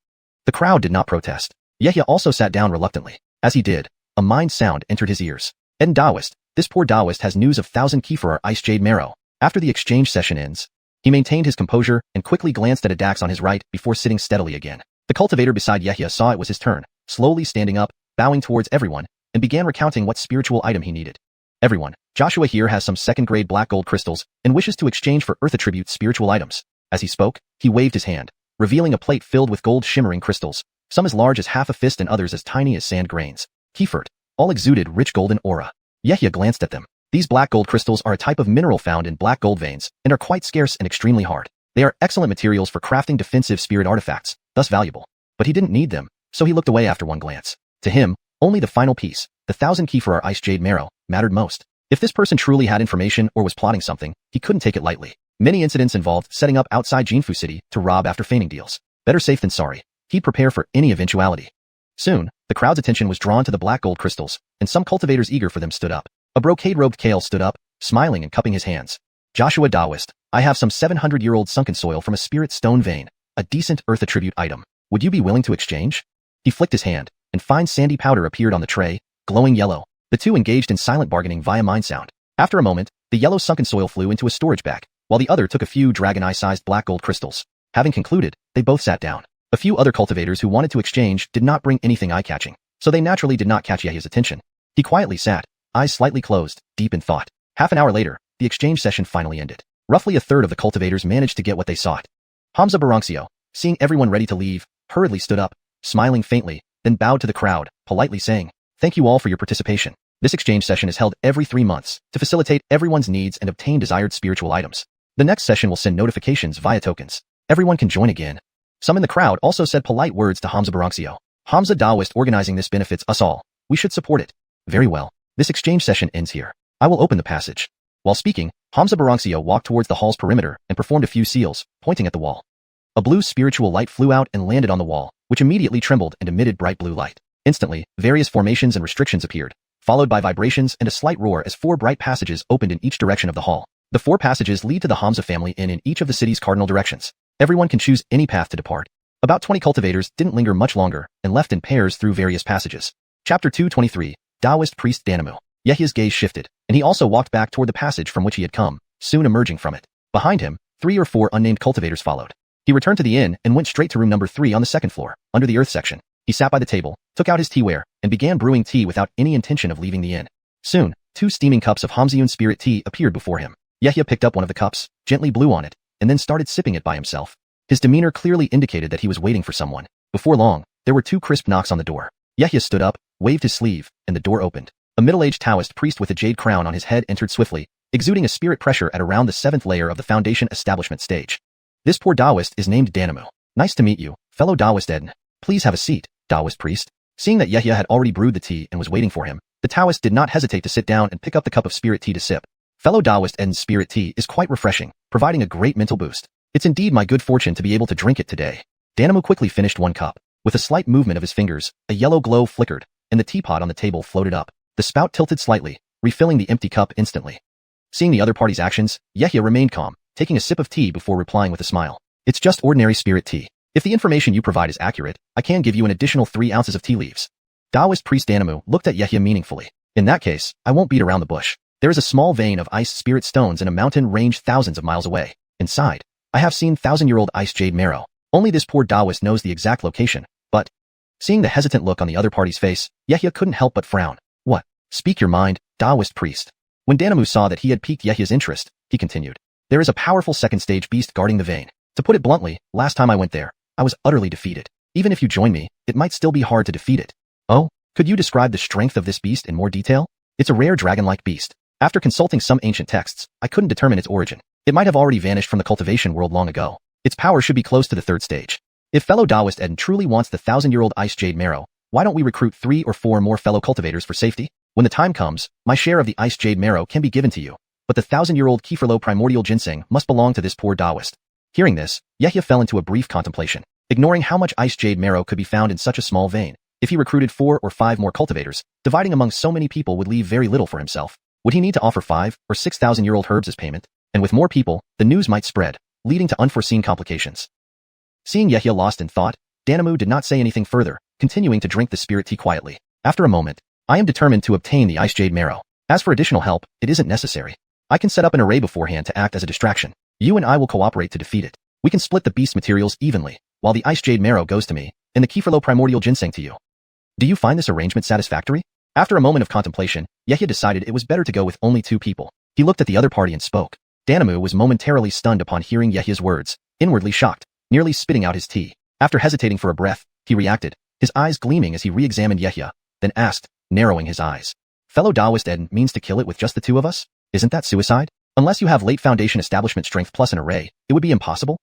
The crowd did not protest. Yehia also sat down reluctantly. As he did, a mind sound entered his ears. Ed Taoist, this poor Taoist has news of 1,000 Kiefer ice jade marrow. After the exchange session ends, he maintained his composure and quickly glanced at a dax on his right before sitting steadily again. The cultivator beside Yehia saw it was his turn, slowly standing up, bowing towards everyone, and began recounting what spiritual item he needed. Everyone, Joshua here has some second-grade black gold crystals and wishes to exchange for earth attribute spiritual items. As he spoke, he waved his hand, revealing a plate filled with gold shimmering crystals, some as large as half a fist and others as tiny as sand grains. Kiefert, all exuded rich golden aura. Yehia glanced at them. These black gold crystals are a type of mineral found in black gold veins and are quite scarce and extremely hard. They are excellent materials for crafting defensive spirit artifacts, thus valuable. But he didn't need them, so he looked away after one glance. To him, only the final piece, the 1,000 Kiefer ice jade marrow, mattered most. If this person truly had information or was plotting something, he couldn't take it lightly. Many incidents involved setting up outside Jinfu City to rob after feigning deals. Better safe than sorry. He'd prepare for any eventuality. Soon, the crowd's attention was drawn to the black gold crystals, and some cultivators eager for them stood up. A brocade-robed Kale stood up, smiling and cupping his hands. Joshua Taoist, I have some 700-year-old sunken soil from a spirit stone vein, a decent earth attribute item. Would you be willing to exchange? He flicked his hand, and fine sandy powder appeared on the tray, glowing yellow. The two engaged in silent bargaining via mind sound. After a moment, the yellow sunken soil flew into a storage bag, while the other took a few dragon eye-sized black gold crystals. Having concluded, they both sat down. A few other cultivators who wanted to exchange did not bring anything eye-catching, so they naturally did not catch Yehia's attention. He quietly sat, eyes slightly closed, deep in thought. Half an hour later, the exchange session finally ended. Roughly a third of the cultivators managed to get what they sought. Hamza Baranxio, seeing everyone ready to leave, hurriedly stood up, smiling faintly, then bowed to the crowd, politely saying, Thank you all for your participation. This exchange session is held every 3 months to facilitate everyone's needs and obtain desired spiritual items. The next session will send notifications via tokens. Everyone can join again. Some in the crowd also said polite words to Hamza Baranxio. Hamza Taoist organizing this benefits us all. We should support it. Very well. This exchange session ends here. I will open the passage. While speaking, Hamza Baranxio walked towards the hall's perimeter and performed a few seals, pointing at the wall. A blue spiritual light flew out and landed on the wall, which immediately trembled and emitted bright blue light. Instantly, various formations and restrictions appeared, followed by vibrations and a slight roar as 4 bright passages opened in each direction of the hall. The 4 passages lead to the Hamza family inn in each of the city's cardinal directions. Everyone can choose any path to depart. About 20 cultivators didn't linger much longer and left in pairs through various passages. Chapter 223, Taoist Priest Danamu. Yehya's gaze shifted, and he also walked back toward the passage from which he had come, soon emerging from it. Behind him, 3 or 4 unnamed cultivators followed. He returned to the inn and went straight to room number 3 on the 2nd floor, under the earth section. He sat by the table, took out his teaware, and began brewing tea without any intention of leaving the inn. Soon, 2 steaming cups of xiuxian spirit tea appeared before him. Yehya picked up one of the cups, gently blew on it, and then started sipping it by himself. His demeanor clearly indicated that he was waiting for someone. Before long, there were 2 crisp knocks on the door. Yehya stood up, waved his sleeve, and the door opened. A middle-aged Taoist priest with a jade crown on his head entered swiftly, exuding a spirit pressure at around the 7th layer of the foundation establishment stage. This poor Taoist is named Danamu. Nice to meet you, fellow Taoist Eden. Please have a seat, Taoist priest. Seeing that Yehya had already brewed the tea and was waiting for him, the Taoist did not hesitate to sit down and pick up the cup of spirit tea to sip. Fellow Taoist Eden's spirit tea is quite refreshing, providing a great mental boost. It's indeed my good fortune to be able to drink it today. Danamu quickly finished 1 cup. With a slight movement of his fingers, a yellow glow flickered, and the teapot on the table floated up. The spout tilted slightly, refilling the empty cup instantly. Seeing the other party's actions, Yehya remained calm, taking a sip of tea before replying with a smile. It's just ordinary spirit tea. If the information you provide is accurate, I can give you an additional 3 ounces of tea leaves. Taoist priest Danamu looked at Yehya meaningfully. In that case, I won't beat around the bush. There is a small vein of ice spirit stones in a mountain range thousands of miles away. Inside, I have seen 1,000-year-old ice jade marrow. Only this poor Taoist knows the exact location, but... Seeing the hesitant look on the other party's face, Yehya couldn't help but frown. What? Speak your mind, Taoist priest. When Danamu saw that he had piqued Yehya's interest, he continued. There is a powerful 2nd-stage beast guarding the vein. To put it bluntly, last time I went there, I was utterly defeated. Even if you join me, it might still be hard to defeat it. Oh? Could you describe the strength of this beast in more detail? It's a rare dragon-like beast. After consulting some ancient texts, I couldn't determine its origin. It might have already vanished from the cultivation world long ago. Its power should be close to the 3rd stage. If fellow Taoist Eden truly wants the 1,000-year-old ice jade marrow, why don't we recruit 3 or 4 more fellow cultivators for safety? When the time comes, my share of the ice jade marrow can be given to you, but the 1,000-year-old Kefirlo primordial ginseng must belong to this poor Taoist. Hearing this, Yehya fell into a brief contemplation, ignoring how much ice jade marrow could be found in such a small vein. If he recruited 4 or 5 more cultivators, dividing among so many people would leave very little for himself. Would he need to offer 5 or 6,000-year-old herbs as payment? And with more people, the news might spread, leading to unforeseen complications. Seeing Yehya lost in thought, Danamu did not say anything further, continuing to drink the spirit tea quietly. After a moment, I am determined to obtain the ice jade marrow. As for additional help, it isn't necessary. I can set up an array beforehand to act as a distraction. You and I will cooperate to defeat it. We can split the beast materials evenly, while the ice jade marrow goes to me, and the Kefirlo primordial ginseng to you. Do you find this arrangement satisfactory? After a moment of contemplation, Yehya decided it was better to go with only 2 people. He looked at the other party and spoke. Danamu was momentarily stunned upon hearing Yehya's words, inwardly shocked, nearly spitting out his tea. After hesitating for a breath, he reacted, his eyes gleaming as he re-examined Yehya, then asked, narrowing his eyes. Fellow Taoist Eden means to kill it with just the 2 of us? Isn't that suicide? Unless you have late foundation establishment strength plus an array, it would be impossible?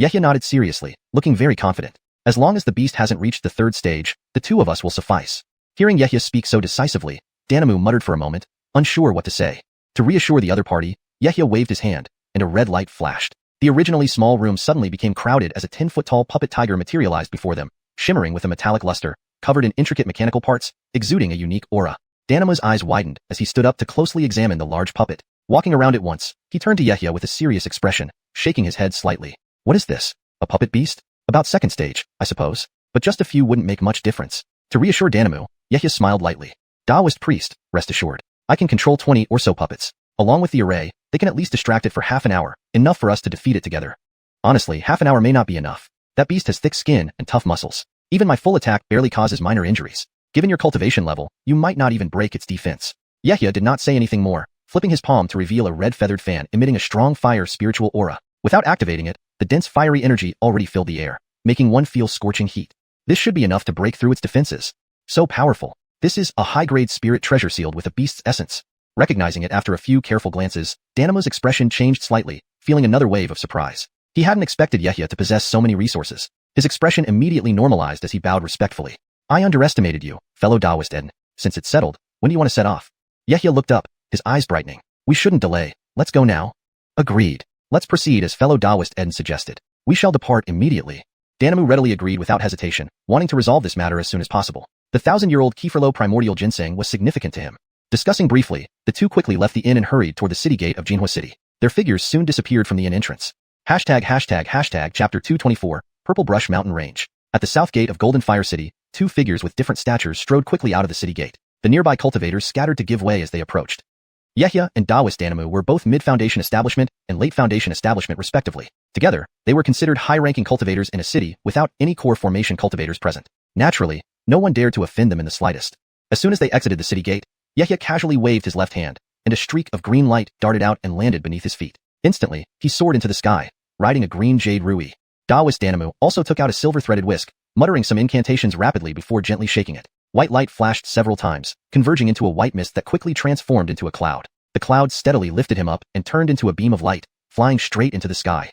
Yehya nodded seriously, looking very confident. As long as the beast hasn't reached the 3rd stage, the 2 of us will suffice. Hearing Yehya speak so decisively, Danamu muttered for a moment, unsure what to say. To reassure the other party, Yehya waved his hand, and a red light flashed. The originally small room suddenly became crowded as a 10-foot-tall puppet tiger materialized before them, shimmering with a metallic luster, covered in intricate mechanical parts, exuding a unique aura. Danamu's eyes widened as he stood up to closely examine the large puppet. Walking around it once, he turned to Yehya with a serious expression, shaking his head slightly. What is this? A puppet beast? About 2nd stage, I suppose. But just a few wouldn't make much difference. To reassure Danamu, Yehya smiled lightly. Taoist priest, rest assured. I can control 20 or so puppets. Along with the array, they can at least distract it for half an hour, enough for us to defeat it together. Honestly, half an hour may not be enough. That beast has thick skin and tough muscles. Even my full attack barely causes minor injuries. Given your cultivation level, you might not even break its defense. Yehya did not say anything more, flipping his palm to reveal a red feathered fan emitting a strong fire spiritual aura. Without activating it, the dense fiery energy already filled the air, making one feel scorching heat. This should be enough to break through its defenses. So powerful. This is a high-grade spirit treasure sealed with a beast's essence. Recognizing it after a few careful glances, Danamu's expression changed slightly, feeling another wave of surprise. He hadn't expected Yehya to possess so many resources. His expression immediately normalized as he bowed respectfully. I underestimated you, fellow Taoist Eden. Since it's settled, When do you want to set off? Yehia looked up, his eyes brightening. We shouldn't delay. Let's go now. Agreed. Let's proceed as fellow Taoist Eden suggested. We shall depart immediately. Danamu readily agreed without hesitation, wanting to resolve this matter as soon as possible. The 1,000-year-old Kieferlo primordial ginseng was significant to him. Discussing briefly, the two quickly left the inn and hurried toward the city gate of Jinhua City. Their figures soon disappeared from the inn entrance. Chapter 224, Purple Brush Mountain Range. At the south gate of Golden Fire City, two figures with different statures strode quickly out of the city gate. The nearby cultivators scattered to give way as they approached. Yehia and Taoist Danamu were both mid-foundation establishment and late-foundation establishment respectively. Together, they were considered high-ranking cultivators in a city without any core formation cultivators present. Naturally, no one dared to offend them in the slightest. As soon as they exited the city gate, Yehia casually waved his left hand, and a streak of green light darted out and landed beneath his feet. Instantly, he soared into the sky, riding a green jade rui. Taoist Danamu also took out a silver-threaded whisk, muttering some incantations rapidly before gently shaking it. White light flashed several times, converging into a white mist that quickly transformed into a cloud. The cloud steadily lifted him up and turned into a beam of light, flying straight into the sky.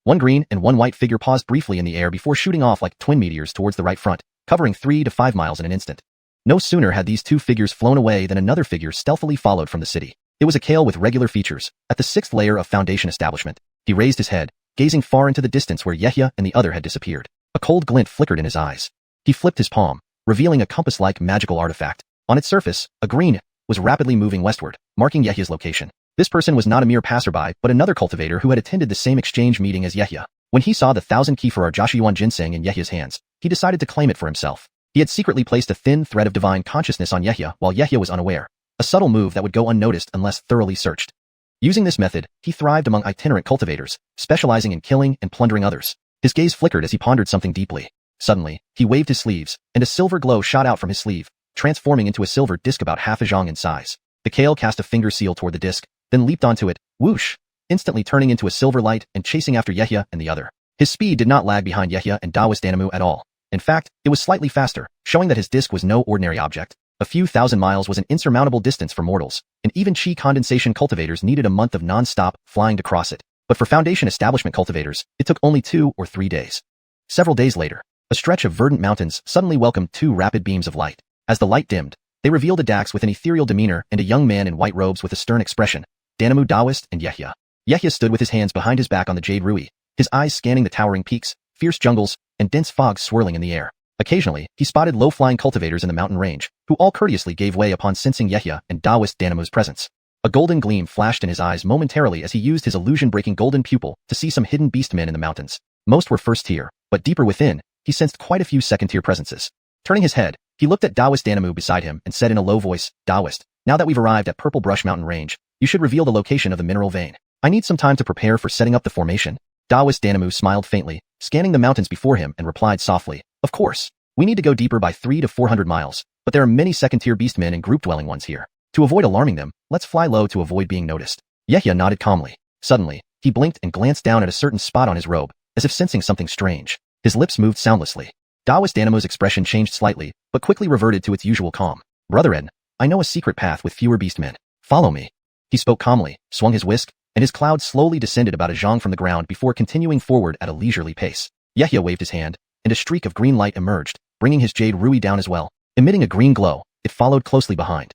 One green and one white figure paused briefly in the air before shooting off like twin meteors towards the right front, covering 3 to 5 miles in an instant. No sooner had these two figures flown away than another figure stealthily followed from the city. It was a Kale with regular features, at the 6th layer of foundation establishment. He raised his head, gazing far into the distance where Yehia and the other had disappeared. A cold glint flickered in his eyes. He flipped his palm, revealing a compass-like magical artifact. On its surface, a green was rapidly moving westward, marking Yehia's location. This person was not a mere passerby, but another cultivator who had attended the same exchange meeting as Yehia. When he saw the 1,000 Kiefer xiuxian ginseng in Yehia's hands, he decided to claim it for himself. He had secretly placed a thin thread of divine consciousness on Yehia while Yehia was unaware, a subtle move that would go unnoticed unless thoroughly searched. Using this method, he thrived among itinerant cultivators, specializing in killing and plundering others. His gaze flickered as he pondered something deeply. Suddenly, he waved his sleeves, and a silver glow shot out from his sleeve, transforming into a silver disc about half a zhang in size. The Kale cast a finger seal toward the disc, then leaped onto it, whoosh, instantly turning into a silver light and chasing after Yehia and the other. His speed did not lag behind Yehia and Taoist Danamu at all. In fact, it was slightly faster, showing that his disc was no ordinary object. A few thousand miles was an insurmountable distance for mortals, and even chi condensation cultivators needed a month of non-stop flying to cross it. But for foundation establishment cultivators, it took only 2 or 3 days. Several days later, a stretch of verdant mountains suddenly welcomed 2 rapid beams of light. As the light dimmed, they revealed a Dax with an ethereal demeanor and a young man in white robes with a stern expression, Danamu, Taoist, and Yehia. Yehia stood with his hands behind his back on the jade rui, his eyes scanning the towering peaks, fierce jungles, and dense fog swirling in the air. Occasionally, he spotted low-flying cultivators in the mountain range, who all courteously gave way upon sensing Yehia and Taoist Danamu's presence. A golden gleam flashed in his eyes momentarily as he used his illusion-breaking golden pupil to see some hidden beastmen in the mountains. Most were first-tier, but deeper within, he sensed quite a few second-tier presences. Turning his head, he looked at Taoist Danamu beside him and said in a low voice, Taoist, now that we've arrived at Purple Brush Mountain Range, you should reveal the location of the mineral vein. I need some time to prepare for setting up the formation. Taoist Danamu smiled faintly, scanning the mountains before him and replied softly, of course. We need to go deeper by 300 to 400 miles, but there are many second-tier beastmen and group-dwelling ones here. To avoid alarming them, let's fly low to avoid being noticed. Yehia nodded calmly. Suddenly, he blinked and glanced down at a certain spot on his robe, as if sensing something strange. His lips moved soundlessly. Taoist Danamu's expression changed slightly, but quickly reverted to its usual calm. Brother Eden, I know a secret path with fewer beastmen. Follow me. He spoke calmly, swung his whisk, and his cloud slowly descended about a zhang from the ground before continuing forward at a leisurely pace. Yehia waved his hand, and a streak of green light emerged, bringing his jade rui down as well. Emitting a green glow, it followed closely behind.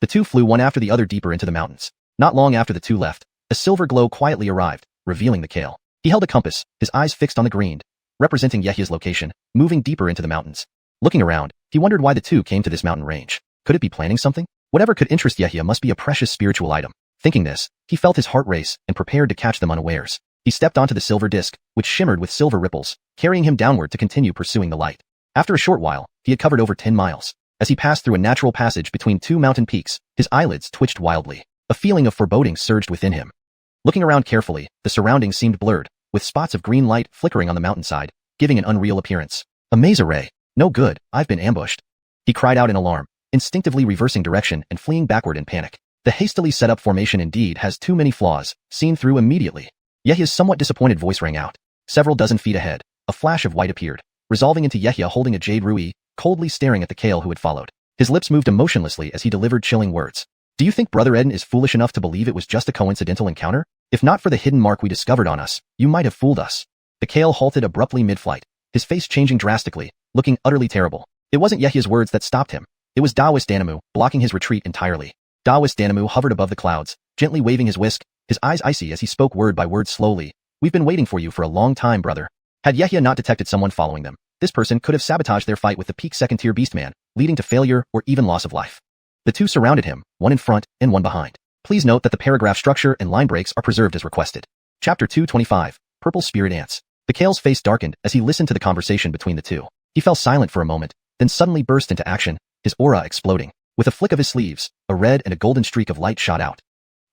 The two flew one after the other deeper into the mountains. Not long after the two left, a silver glow quietly arrived, revealing the Kale. He held a compass, his eyes fixed on the green, representing Yehia's location, moving deeper into the mountains. Looking around, he wondered why the two came to this mountain range. Could it be planning something? Whatever could interest Yehia must be a precious spiritual item. Thinking this, he felt his heart race and prepared to catch them unawares. He stepped onto the silver disc, which shimmered with silver ripples, carrying him downward to continue pursuing the light. After a short while, he had covered over 10 miles. As he passed through a natural passage between 2 mountain peaks, his eyelids twitched wildly. A feeling of foreboding surged within him. Looking around carefully, the surroundings seemed blurred, with spots of green light flickering on the mountainside, giving an unreal appearance. A maze array. No good, I've been ambushed. He cried out in alarm, instinctively reversing direction and fleeing backward in panic. The hastily set up formation indeed has too many flaws, seen through immediately. Yehia's somewhat disappointed voice rang out. Several dozen feet ahead, a flash of white appeared, resolving into Yehia holding a jade rui, coldly staring at the Kale who had followed. His lips moved emotionlessly as he delivered chilling words. Do you think Brother Eden is foolish enough to believe it was just a coincidental encounter? If not for the hidden mark we discovered on us, you might have fooled us. The Kale halted abruptly mid-flight, his face changing drastically, looking utterly terrible. It wasn't Yehia's words that stopped him. It was Daoist Danamu, blocking his retreat entirely. Daoist Danamu hovered above the clouds, gently waving his whisk, his eyes icy as he spoke word by word slowly. We've been waiting for you for a long time, brother. Had Yehia not detected someone following them, this person could have sabotaged their fight with the peak second-tier beastman, leading to failure or even loss of life. The two surrounded him, one in front and one behind. Please note that the paragraph structure and line breaks are preserved as requested. Chapter 225, Purple Spirit Ants. Mikhail's face darkened as he listened to the conversation between the two. He fell silent for a moment, then suddenly burst into action, his aura exploding. With a flick of his sleeves, a red and a golden streak of light shot out.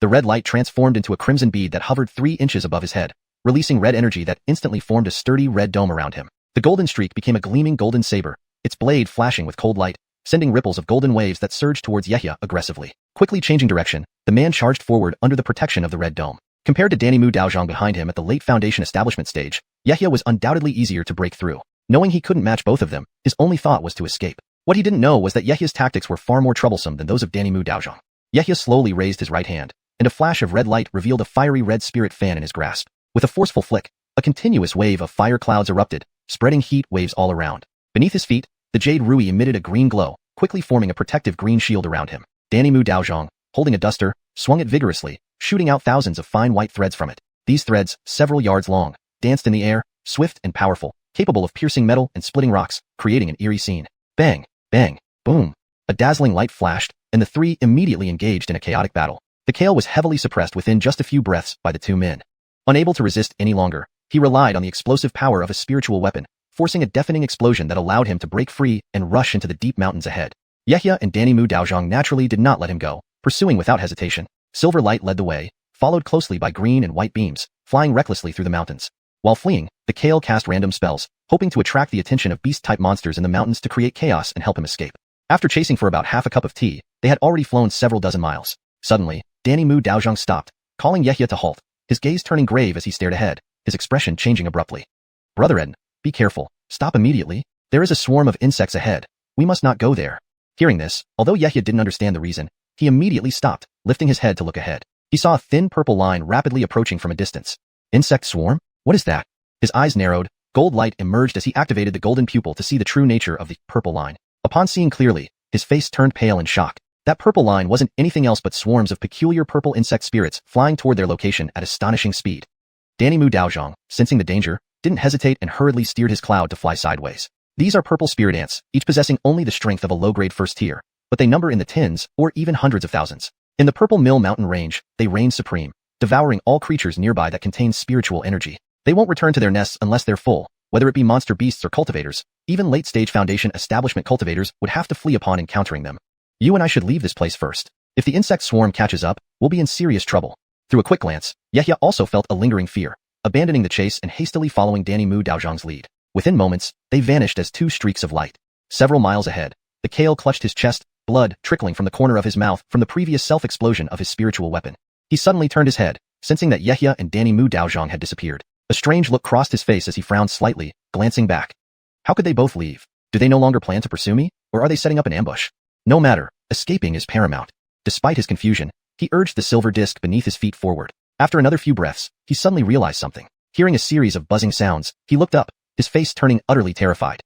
The red light transformed into a crimson bead that hovered 3 inches above his head, releasing red energy that instantly formed a sturdy red dome around him. The golden streak became a gleaming golden saber, its blade flashing with cold light, sending ripples of golden waves that surged towards Yehia aggressively. Quickly changing direction, the man charged forward under the protection of the red dome. Compared to Danny Mu Daozhong behind him at the late Foundation establishment stage, Yehia was undoubtedly easier to break through. Knowing he couldn't match both of them, his only thought was to escape. What he didn't know was that Yehia's tactics were far more troublesome than those of Danny Mu Daozhong. Yehia slowly raised his right hand, and a flash of red light revealed a fiery red spirit fan in his grasp. With a forceful flick, a continuous wave of fire clouds erupted, spreading heat waves all around. Beneath his feet, the Jade Rui emitted a green glow, quickly forming a protective green shield around him. Danny Mu Daozhong, holding a duster, swung it vigorously, shooting out thousands of fine white threads from it. These threads, several yards long, danced in the air, swift and powerful, capable of piercing metal and splitting rocks, creating an eerie scene. Bang, bang, boom. A dazzling light flashed, and the three immediately engaged in a chaotic battle. The Kale was heavily suppressed within just a few breaths by the two men. Unable to resist any longer, he relied on the explosive power of a spiritual weapon, forcing a deafening explosion that allowed him to break free and rush into the deep mountains ahead. Yehia and Danny Mu Daozhong naturally did not let him go, pursuing without hesitation. Silver light led the way, followed closely by green and white beams, flying recklessly through the mountains. While fleeing, the Kale cast random spells, hoping to attract the attention of beast-type monsters in the mountains to create chaos and help him escape. After chasing for about half a cup of tea, they had already flown several dozen miles. Suddenly, Danny Mu Daozhong stopped, calling Yehia to halt, his gaze turning grave as he stared ahead, his expression changing abruptly. Brother Eden, be careful, stop immediately, there is a swarm of insects ahead, we must not go there. Hearing this, although Yehia didn't understand the reason, he immediately stopped, lifting his head to look ahead. He saw a thin purple line rapidly approaching from a distance. Insect swarm? What is that? His eyes narrowed, gold light emerged as he activated the golden pupil to see the true nature of the purple line. Upon seeing clearly, his face turned pale in shock. That purple line wasn't anything else but swarms of peculiar purple insect spirits flying toward their location at astonishing speed. Danny Mu Daozhong, sensing the danger, didn't hesitate and hurriedly steered his cloud to fly sideways. These are purple spirit ants, each possessing only the strength of a low-grade first tier, but they number in the tens or even hundreds of thousands. In the Purple Mill Mountain Range, they reign supreme, devouring all creatures nearby that contain spiritual energy. They won't return to their nests unless they're full, whether it be monster beasts or cultivators. Even late-stage Foundation establishment cultivators would have to flee upon encountering them. You and I should leave this place first. If the insect swarm catches up, we'll be in serious trouble. Through a quick glance, Yehia also felt a lingering fear, abandoning the chase and hastily following Danny Mu Daozhong's lead. Within moments, they vanished as two streaks of light. Several miles ahead, the Kale clutched his chest, blood trickling from the corner of his mouth from the previous self-explosion of his spiritual weapon. He suddenly turned his head, sensing that Yehia and Danny Mu Daozhong had disappeared. A strange look crossed his face as he frowned slightly, glancing back. How could they both leave? Do they no longer plan to pursue me, or are they setting up an ambush? No matter, escaping is paramount. Despite his confusion, he urged the silver disc beneath his feet forward. After another few breaths, he suddenly realized something. Hearing a series of buzzing sounds, he looked up, his face turning utterly terrified.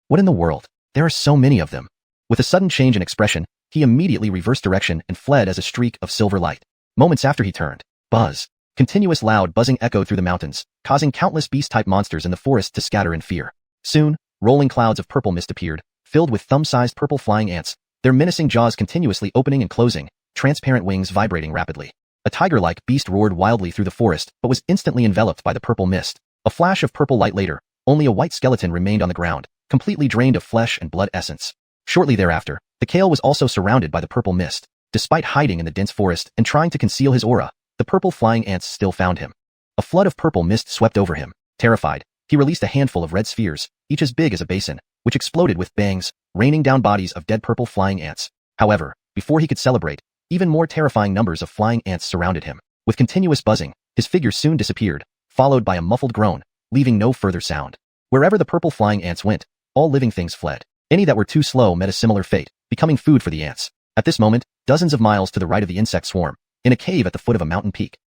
What in the world? There are so many of them. With a sudden change in expression, he immediately reversed direction and fled as a streak of silver light. Moments after he turned, buzz. Continuous loud buzzing echoed through the mountains, causing countless beast-type monsters in the forest to scatter in fear. Soon, rolling clouds of purple mist appeared, filled with thumb-sized purple flying ants, their menacing jaws continuously opening and closing, transparent wings vibrating rapidly. A tiger-like beast roared wildly through the forest but was instantly enveloped by the purple mist. A flash of purple light later, only a white skeleton remained on the ground, completely drained of flesh and blood essence. Shortly thereafter, the Kale was also surrounded by the purple mist. Despite hiding in the dense forest and trying to conceal his aura, the purple flying ants still found him. A flood of purple mist swept over him. Terrified, he released a handful of red spheres, each as big as a basin, which exploded with bangs, raining down bodies of dead purple flying ants. However, before he could celebrate, even more terrifying numbers of flying ants surrounded him. With continuous buzzing, his figure soon disappeared, followed by a muffled groan, leaving no further sound. Wherever the purple flying ants went, all living things fled. Any that were too slow met a similar fate, becoming food for the ants. At this moment, dozens of miles to the right of the insect swarm, in a cave at the foot of a mountain peak,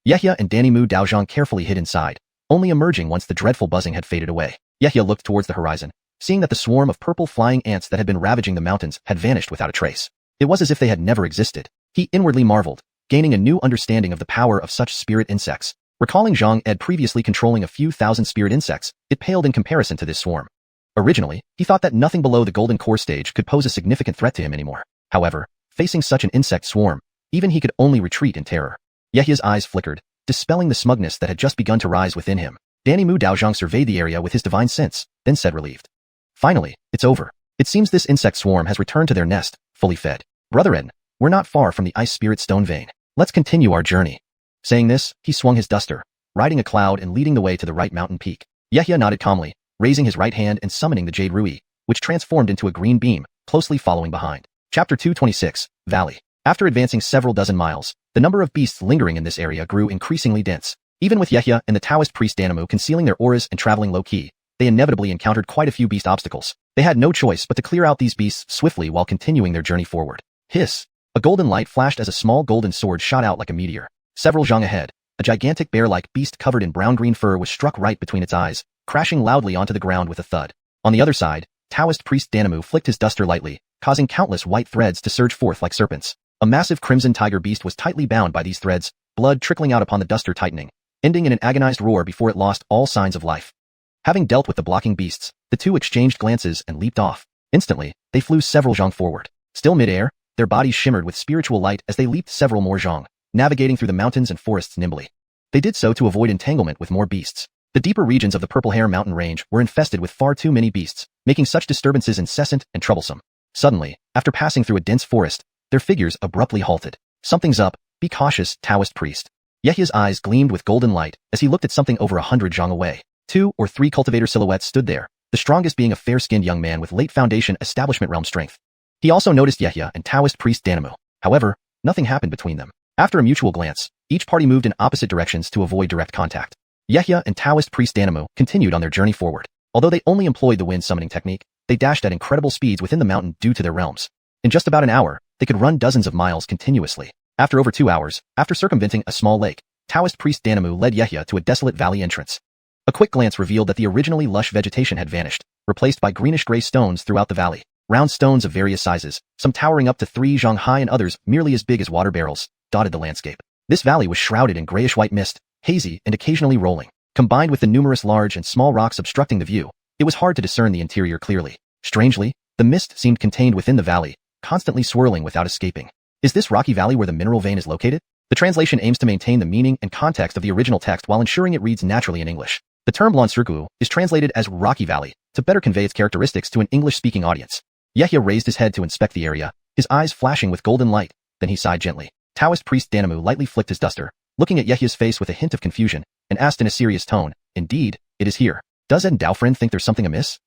Yehia and Danny Mu Daozhong carefully hid inside, only emerging once the dreadful buzzing had faded away. Yehia looked towards the horizon, seeing that the swarm of purple flying ants that had been ravaging the mountains had vanished without a trace. It was as if they had never existed. He inwardly marveled, gaining a new understanding of the power of such spirit insects. Recalling Zhang Ed previously controlling a few thousand spirit insects, it paled in comparison to this swarm. Originally, he thought that nothing below the golden core stage could pose a significant threat to him anymore. However, facing such an insect swarm, even he could only retreat in terror. Yehya's eyes flickered, dispelling the smugness that had just begun to rise within him. Danny Mu Daozhang surveyed the area with his divine sense, then said relieved. Finally, it's over. It seems this insect swarm has returned to their nest, fully fed. Brother Eden, we're not far from the ice spirit stone vein. Let's continue our journey. Saying this, he swung his duster, riding a cloud and leading the way to the right mountain peak. Yehya nodded calmly, raising his right hand and summoning the Jade Rui, which transformed into a green beam, closely following behind. Chapter 226, Valley. After advancing several dozen miles, the number of beasts lingering in this area grew increasingly dense. Even with Yehya and the Taoist priest Danamu concealing their auras and traveling low-key, they inevitably encountered quite a few beast obstacles. They had no choice but to clear out these beasts swiftly while continuing their journey forward. Hiss! A golden light flashed as a small golden sword shot out like a meteor. Several zhang ahead, a gigantic bear-like beast covered in brown-green fur was struck right between its eyes, crashing loudly onto the ground with a thud. On the other side, Taoist priest Danamu flicked his duster lightly, causing countless white threads to surge forth like serpents. A massive crimson tiger beast was tightly bound by these threads, blood trickling out upon the duster tightening, ending in an agonized roar before it lost all signs of life. Having dealt with the blocking beasts, the two exchanged glances and leaped off. Instantly, they flew several zhang forward. Still mid-air, their bodies shimmered with spiritual light as they leaped several more zhang, navigating through the mountains and forests nimbly. They did so to avoid entanglement with more beasts. The deeper regions of the Purple Hair mountain range were infested with far too many beasts, making such disturbances incessant and troublesome. Suddenly, after passing through a dense forest, their figures abruptly halted. Something's up, be cautious, Taoist priest. Yehya's eyes gleamed with golden light as he looked at something over 100 zhang away. 2 or 3 cultivator silhouettes stood there, the strongest being a fair-skinned young man with late foundation establishment realm strength. He also noticed Yehya and Taoist priest Danamu. However, nothing happened between them. After a mutual glance, each party moved in opposite directions to avoid direct contact. Yehya and Taoist priest Danamu continued on their journey forward. Although they only employed the wind summoning technique, they dashed at incredible speeds within the mountain due to their realms. In just about an hour, they could run dozens of miles continuously. After over 2 hours, after circumventing a small lake, Taoist priest Danamu led Yehya to a desolate valley entrance. A quick glance revealed that the originally lush vegetation had vanished, replaced by greenish-gray stones throughout the valley. Round stones of various sizes, some towering up to 3 zhang high and others merely as big as water barrels, dotted the landscape. This valley was shrouded in grayish-white mist, hazy and occasionally rolling. Combined with the numerous large and small rocks obstructing the view, it was hard to discern the interior clearly. Strangely, the mist seemed contained within the valley, constantly swirling without escaping. Is this rocky valley where the mineral vein is located? The translation aims to maintain the meaning and context of the original text while ensuring it reads naturally in English. The term Lansirku is translated as Rocky Valley to better convey its characteristics to an English-speaking audience. Yehya raised his head to inspect the area, his eyes flashing with golden light, then he sighed gently. Taoist priest Danamu lightly flicked his duster, looking at Yehya's face with a hint of confusion, and asked in a serious tone, "Indeed, it is here. Does Ed Daofren think there's something amiss?"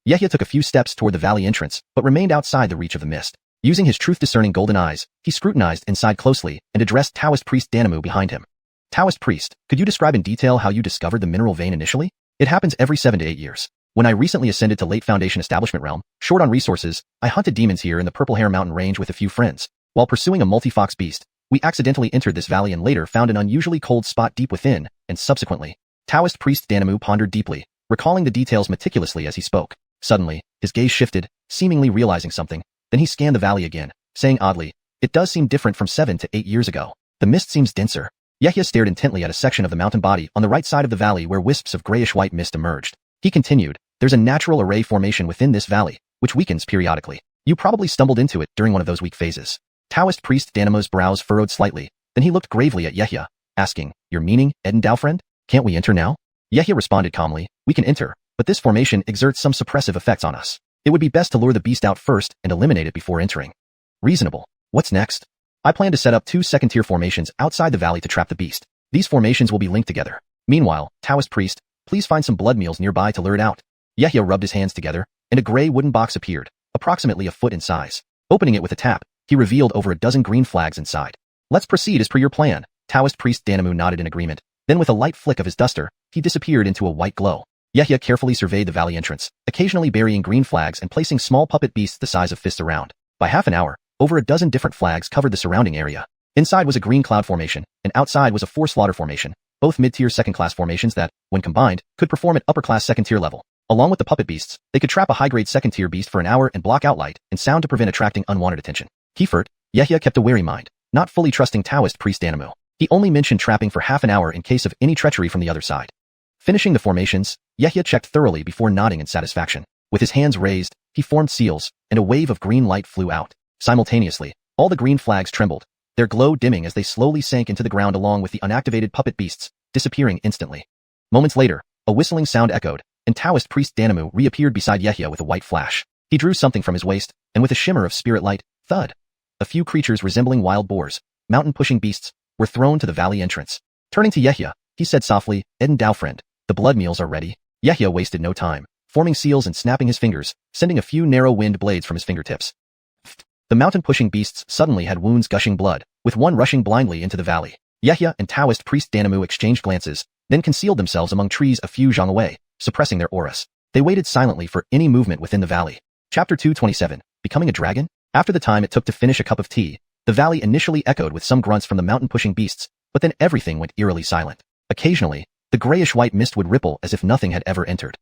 Yehya took a few steps toward the valley entrance, but remained outside the reach of the mist. Using his truth-discerning golden eyes, he scrutinized inside closely and addressed Taoist priest Danamu behind him. Taoist priest, could you describe in detail how you discovered the mineral vein initially? It happens every 7 to 8 years. When I recently ascended to late foundation establishment realm, short on resources, I hunted demons here in the Purple Hair mountain range with a few friends. While pursuing a multi-fox beast, we accidentally entered this valley and later found an unusually cold spot deep within, and subsequently. Taoist priest Danamu pondered deeply, recalling the details meticulously as he spoke. Suddenly, his gaze shifted, seemingly realizing something. Then he scanned the valley again, saying oddly, "It does seem different from 7 to 8 years ago. The mist seems denser." Yehya stared intently at a section of the mountain body on the right side of the valley where wisps of grayish-white mist emerged. He continued, "There's a natural array formation within this valley, which weakens periodically. You probably stumbled into it during one of those weak phases." Taoist priest Danamu's brows furrowed slightly, then he looked gravely at Yehya, asking, "Your meaning, Eden Daofriend? Can't we enter now?" Yehya responded calmly, "We can enter, but this formation exerts some suppressive effects on us. It would be best to lure the beast out first and eliminate it before entering." "Reasonable. What's next?" "I plan to set up 2 second-tier formations outside the valley to trap the beast. These formations will be linked together. Meanwhile, Taoist priest, please find some blood meals nearby to lure it out." Yehya rubbed his hands together, and a gray wooden box appeared, approximately a foot in size. Opening it with a tap, he revealed over a dozen green flags inside. "Let's proceed as per your plan." Taoist priest Danamu nodded in agreement. Then with a light flick of his duster, he disappeared into a white glow. Yehya carefully surveyed the valley entrance, occasionally burying green flags and placing small puppet beasts the size of fists around. By half an hour, over a dozen different flags covered the surrounding area. Inside was a green cloud formation, and outside was a 4 slaughter formation, both mid-tier second-class formations that, when combined, could perform at upper-class second-tier level. Along with the puppet beasts, they could trap a high-grade second-tier beast for an hour and block out light and sound to prevent attracting unwanted attention. Kefert, Yehia kept a wary mind, not fully trusting Taoist priest Danamu. He only mentioned trapping for half an hour in case of any treachery from the other side. Finishing the formations, Yehia checked thoroughly before nodding in satisfaction. With his hands raised, he formed seals, and a wave of green light flew out. Simultaneously, all the green flags trembled, their glow dimming as they slowly sank into the ground along with the unactivated puppet beasts, disappearing instantly. Moments later, a whistling sound echoed, and Taoist priest Danamu reappeared beside Yehia with a white flash. He drew something from his waist, and with a shimmer of spirit light, thud. A few creatures resembling wild boars, mountain-pushing beasts, were thrown to the valley entrance. Turning to Yehia, he said softly, "Eden Dao friend, the blood meals are ready." Yehia wasted no time, forming seals and snapping his fingers, sending a few narrow wind blades from his fingertips. The mountain-pushing beasts suddenly had wounds gushing blood, with one rushing blindly into the valley. Yehia and Taoist priest Danamu exchanged glances, then concealed themselves among trees a few zhang away, suppressing their auras. They waited silently for any movement within the valley. Chapter 227, Becoming a Dragon? After the time it took to finish a cup of tea, the valley initially echoed with some grunts from the mountain-pushing beasts, but then everything went eerily silent. Occasionally, the grayish-white mist would ripple as if nothing had ever entered.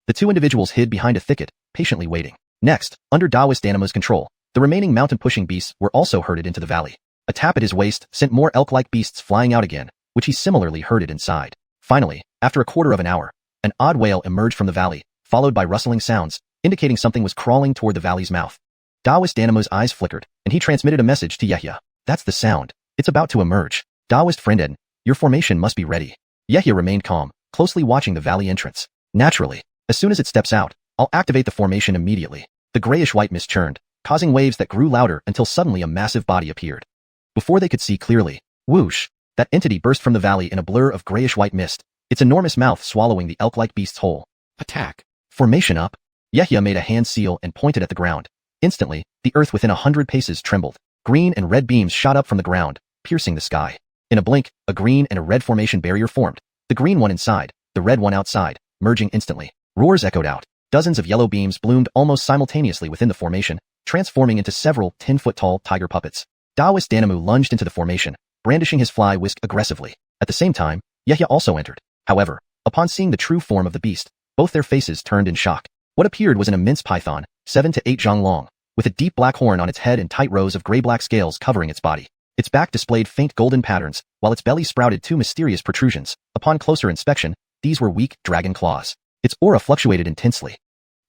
The two individuals hid behind a thicket, patiently waiting. Next, under Taoist Danamu's control, the remaining mountain-pushing beasts were also herded into the valley. A tap at his waist sent more elk-like beasts flying out again, which he similarly herded inside. Finally, after a quarter of an hour, an odd wail emerged from the valley, followed by rustling sounds, indicating something was crawling toward the valley's mouth. Taoist Danamu's eyes flickered, and he transmitted a message to Yehia. "That's the sound. It's about to emerge. Taoist friend Eden, your formation must be ready." Yehia remained calm, closely watching the valley entrance. Naturally, as soon as it steps out, I'll activate the formation immediately. The grayish-white mist churned, causing waves that grew louder until suddenly a massive body appeared. Before they could see clearly, whoosh, that entity burst from the valley in a blur of grayish-white mist, its enormous mouth swallowing the elk-like beast's whole. Attack. Formation up. Yehia made a hand seal and pointed at the ground. Instantly, the earth within 100 paces trembled. Green and red beams shot up from the ground, piercing the sky. In a blink, a green and a red formation barrier formed. The green one inside, the red one outside, merging instantly. Roars echoed out. Dozens of yellow beams bloomed almost simultaneously within the formation, transforming into several 10-foot-tall tiger puppets. Taoist Danamu lunged into the formation, brandishing his fly whisk aggressively. At the same time, Yehia also entered. However, upon seeing the true form of the beast, both their faces turned in shock. What appeared was an immense python, 7 to 8 zhang long, with a deep black horn on its head and tight rows of gray-black scales covering its body. Its back displayed faint golden patterns, while its belly sprouted two mysterious protrusions. Upon closer inspection, these were weak dragon claws. Its aura fluctuated intensely.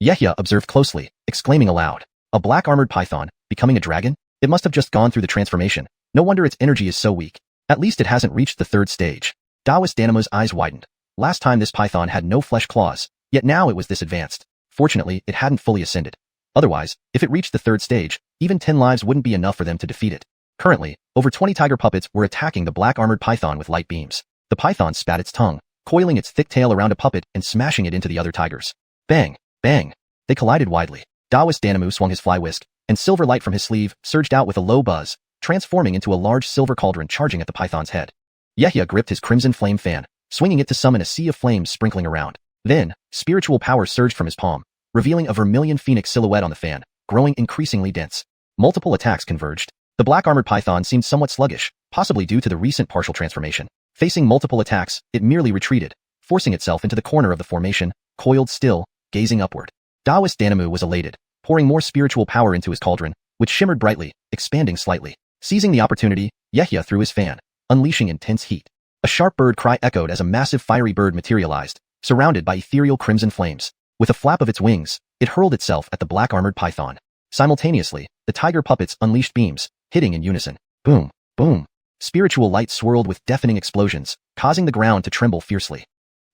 Yehia observed closely, exclaiming aloud, "A black armored python, becoming a dragon? It must have just gone through the transformation. No wonder its energy is so weak. At least it hasn't reached the third stage." Taoist Danamu's eyes widened. Last time this python had no flesh claws, yet now it was this advanced. Fortunately, it hadn't fully ascended. Otherwise, if it reached the third stage, even 10 lives wouldn't be enough for them to defeat it. Currently, over 20 tiger puppets were attacking the black armored python with light beams. The python spat its tongue, coiling its thick tail around a puppet and smashing it into the other tigers. Bang! Bang! They collided widely. Taoist Danamu swung his fly whisk, and silver light from his sleeve surged out with a low buzz, transforming into a large silver cauldron charging at the python's head. Yehia gripped his crimson flame fan, swinging it to summon a sea of flames sprinkling around. Then, spiritual power surged from his palm, revealing a vermilion phoenix silhouette on the fan, growing increasingly dense. Multiple attacks converged. The black armored python seemed somewhat sluggish, possibly due to the recent partial transformation. Facing multiple attacks, it merely retreated, forcing itself into the corner of the formation, coiled still, gazing upward. Taoist Danamu was elated, pouring more spiritual power into his cauldron, which shimmered brightly, expanding slightly. Seizing the opportunity, Yehia threw his fan, unleashing intense heat. A sharp bird cry echoed as a massive fiery bird materialized, surrounded by ethereal crimson flames. With a flap of its wings, it hurled itself at the black armored python. Simultaneously, the tiger puppets unleashed beams, hitting in unison. Boom! Boom! Spiritual light swirled with deafening explosions, causing the ground to tremble fiercely.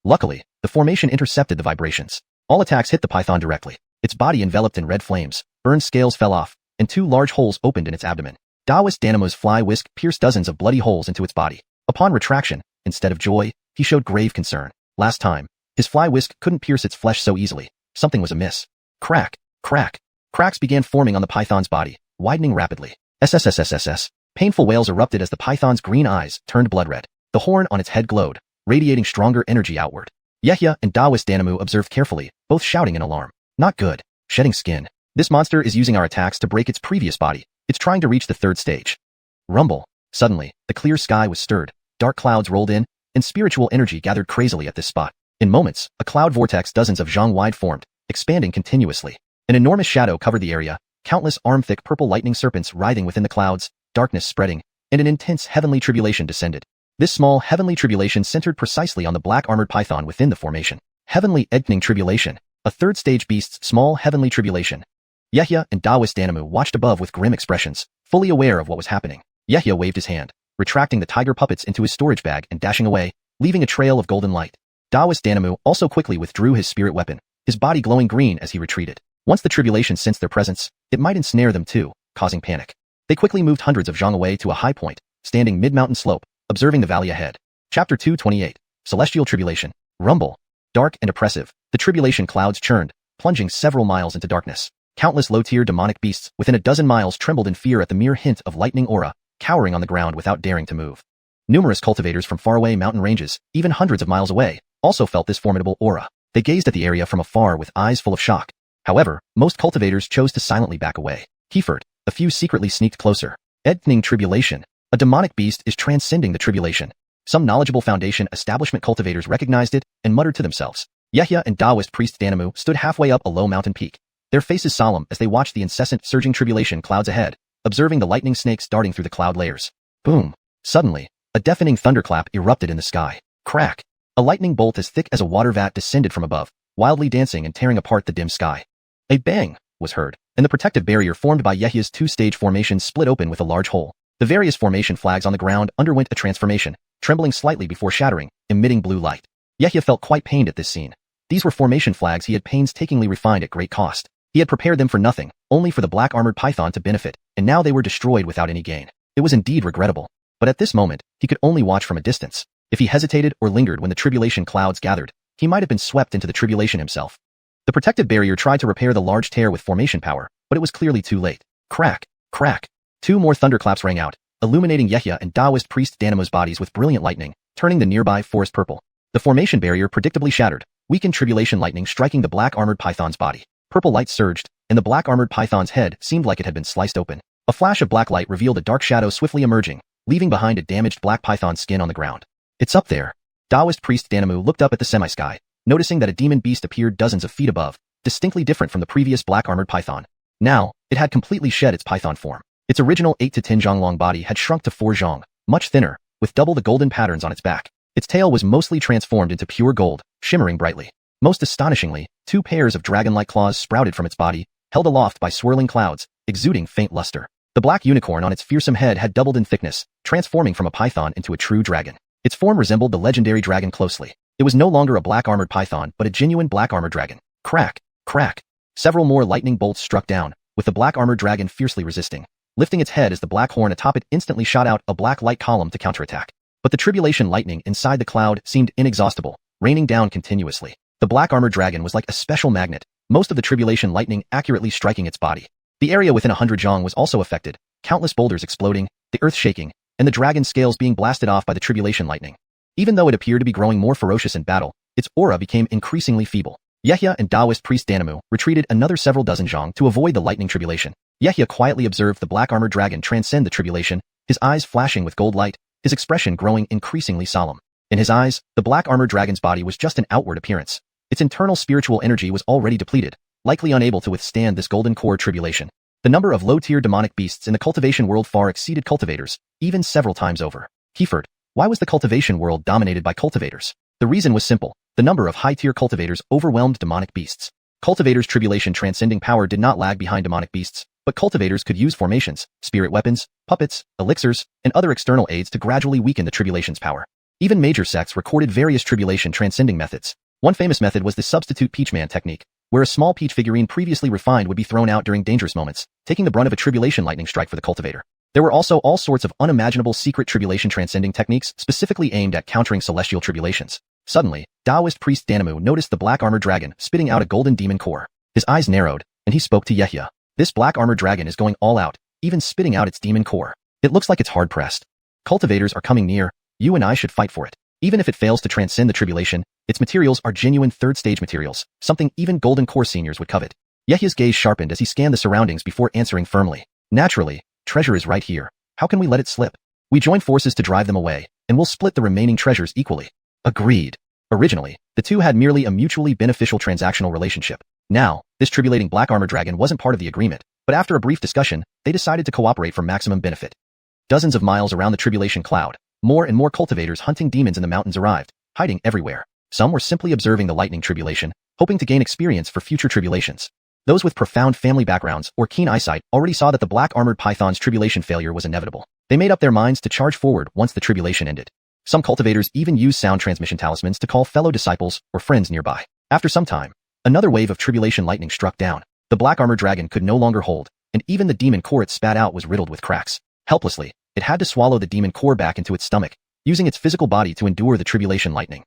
Luckily, the formation intercepted the vibrations. All attacks hit the python directly. Its body enveloped in red flames, burned scales fell off, and two large holes opened in its abdomen. Taoist Danamu's fly whisk pierced dozens of bloody holes into its body. Upon retraction, instead of joy, he showed grave concern. Last time, his fly whisk couldn't pierce its flesh so easily. Something was amiss. Crack! Crack! Cracks began forming on the python's body, widening rapidly. SSSSSS. Painful wails erupted as the python's green eyes turned blood red. The horn on its head glowed, radiating stronger energy outward. Yehia and Taoist Danamu observed carefully, both shouting in alarm. Not good. Shedding skin. This monster is using our attacks to break its previous body. It's trying to reach the third stage. Rumble. Suddenly, the clear sky was stirred, dark clouds rolled in, and spiritual energy gathered crazily at this spot. In moments, a cloud vortex dozens of zhang wide formed, expanding continuously. An enormous shadow covered the area, countless arm-thick purple lightning serpents writhing within the clouds, darkness spreading, and an intense heavenly tribulation descended. This small heavenly tribulation centered precisely on the black armored python within the formation. Heavenly Eggning Tribulation, a third-stage beast's small heavenly tribulation. Yehia and Daoist Danamu watched above with grim expressions, fully aware of what was happening. Yehia waved his hand, retracting the tiger puppets into his storage bag and dashing away, leaving a trail of golden light. Daoist Danamu also quickly withdrew his spirit weapon, his body glowing green as he retreated. Once the tribulation sensed their presence, it might ensnare them too, causing panic. They quickly moved hundreds of zhang away to a high point, standing mid-mountain slope, observing the valley ahead. Chapter 228. Celestial Tribulation. Rumble. Dark and oppressive, the tribulation clouds churned, plunging several miles into darkness. Countless low-tier demonic beasts within a dozen miles trembled in fear at the mere hint of lightning aura, cowering on the ground without daring to move. Numerous cultivators from faraway mountain ranges, even hundreds of miles away, also felt this formidable aura. They gazed at the area from afar with eyes full of shock. However, most cultivators chose to silently back away. Kiefered, a few secretly sneaked closer. Eggning Tribulation. A demonic beast is transcending the tribulation. Some knowledgeable Foundation establishment cultivators recognized it and muttered to themselves. Yehia and Daoist priest Danamu stood halfway up a low mountain peak. Their faces solemn as they watched the incessant surging tribulation clouds ahead, observing the lightning snakes darting through the cloud layers. Boom! Suddenly, a deafening thunderclap erupted in the sky. Crack! A lightning bolt as thick as a water vat descended from above, wildly dancing and tearing apart the dim sky. A bang was heard, and the protective barrier formed by Yehia's two-stage formation split open with a large hole. The various formation flags on the ground underwent a transformation, trembling slightly before shattering, emitting blue light. Yehia felt quite pained at this scene. These were formation flags he had painstakingly refined at great cost. He had prepared them for nothing, only for the black-armored python to benefit, and now they were destroyed without any gain. It was indeed regrettable. But at this moment, he could only watch from a distance. If he hesitated or lingered when the tribulation clouds gathered, he might have been swept into the tribulation himself. The protective barrier tried to repair the large tear with formation power, but it was clearly too late. Crack! Crack! Two more thunderclaps rang out, illuminating Yehia and Daoist priest Danamu's bodies with brilliant lightning, turning the nearby forest purple. The formation barrier predictably shattered, weakened tribulation lightning striking the black-armored python's body. Purple light surged, and the black-armored python's head seemed like it had been sliced open. A flash of black light revealed a dark shadow swiftly emerging, leaving behind a damaged black python's skin on the ground. It's up there. Daoist priest Danamu looked up at the semi-sky, noticing that a demon beast appeared dozens of feet above, distinctly different from the previous black-armored python. Now, it had completely shed its python form. Its original 8 to 10 zhang long body had shrunk to 4 zhang, much thinner, with double the golden patterns on its back. Its tail was mostly transformed into pure gold, shimmering brightly. Most astonishingly, 2 pairs of dragon-like claws sprouted from its body, held aloft by swirling clouds, exuding faint luster. The black unicorn on its fearsome head had doubled in thickness, transforming from a python into a true dragon. Its form resembled the legendary dragon closely. It was no longer a black-armored python, but a genuine black-armored dragon. Crack! Crack! Several more lightning bolts struck down, with the black-armored dragon fiercely resisting. Lifting its head as the black horn atop it instantly shot out a black light column to counterattack. But the tribulation lightning inside the cloud seemed inexhaustible, raining down continuously. The black-armored dragon was like a special magnet, most of the tribulation lightning accurately striking its body. The area within 100 zhang was also affected, countless boulders exploding, the earth shaking, and the dragon's scales being blasted off by the tribulation lightning. Even though it appeared to be growing more ferocious in battle, its aura became increasingly feeble. Yehia and Daoist priest Danamu retreated another several dozen zhang to avoid the lightning tribulation. Yehia quietly observed the black-armored dragon transcend the tribulation, his eyes flashing with gold light, his expression growing increasingly solemn. In his eyes, the black-armored dragon's body was just an outward appearance. Its internal spiritual energy was already depleted, likely unable to withstand this golden core tribulation. The number of low-tier demonic beasts in the cultivation world far exceeded cultivators, even several times over. Kiefered, why was the cultivation world dominated by cultivators? The reason was simple. The number of high-tier cultivators overwhelmed demonic beasts. Cultivators' tribulation transcending power did not lag behind demonic beasts, but cultivators could use formations, spirit weapons, puppets, elixirs, and other external aids to gradually weaken the tribulation's power. Even major sects recorded various tribulation transcending methods. One famous method was the substitute peachman technique, where a small peach figurine previously refined would be thrown out during dangerous moments, taking the brunt of a tribulation lightning strike for the cultivator. There were also all sorts of unimaginable secret tribulation transcending techniques specifically aimed at countering celestial tribulations. Suddenly, Daoist priest Danamu noticed the black-armored dragon spitting out a golden demon core. His eyes narrowed, and he spoke to Yehia. This black-armored dragon is going all out, even spitting out its demon core. It looks like it's hard-pressed. Cultivators are coming near, you and I should fight for it. Even if it fails to transcend the tribulation, its materials are genuine third-stage materials, something even golden core seniors would covet. Yehia's gaze sharpened as he scanned the surroundings before answering firmly. Naturally, treasure is right here. How can we let it slip? We join forces to drive them away, and we'll split the remaining treasures equally. Agreed. Originally, the two had merely a mutually beneficial transactional relationship. Now, this tribulating black armor dragon wasn't part of the agreement, but after a brief discussion, they decided to cooperate for maximum benefit. Dozens of miles around the tribulation cloud, more and more cultivators hunting demons in the mountains arrived, hiding everywhere. Some were simply observing the lightning tribulation, hoping to gain experience for future tribulations. Those with profound family backgrounds or keen eyesight already saw that the black-armored python's tribulation failure was inevitable. They made up their minds to charge forward once the tribulation ended. Some cultivators even used sound transmission talismans to call fellow disciples or friends nearby. After some time, another wave of tribulation lightning struck down. The black-armored dragon could no longer hold, and even the demon core it spat out was riddled with cracks. Helplessly, it had to swallow the demon core back into its stomach, using its physical body to endure the tribulation lightning.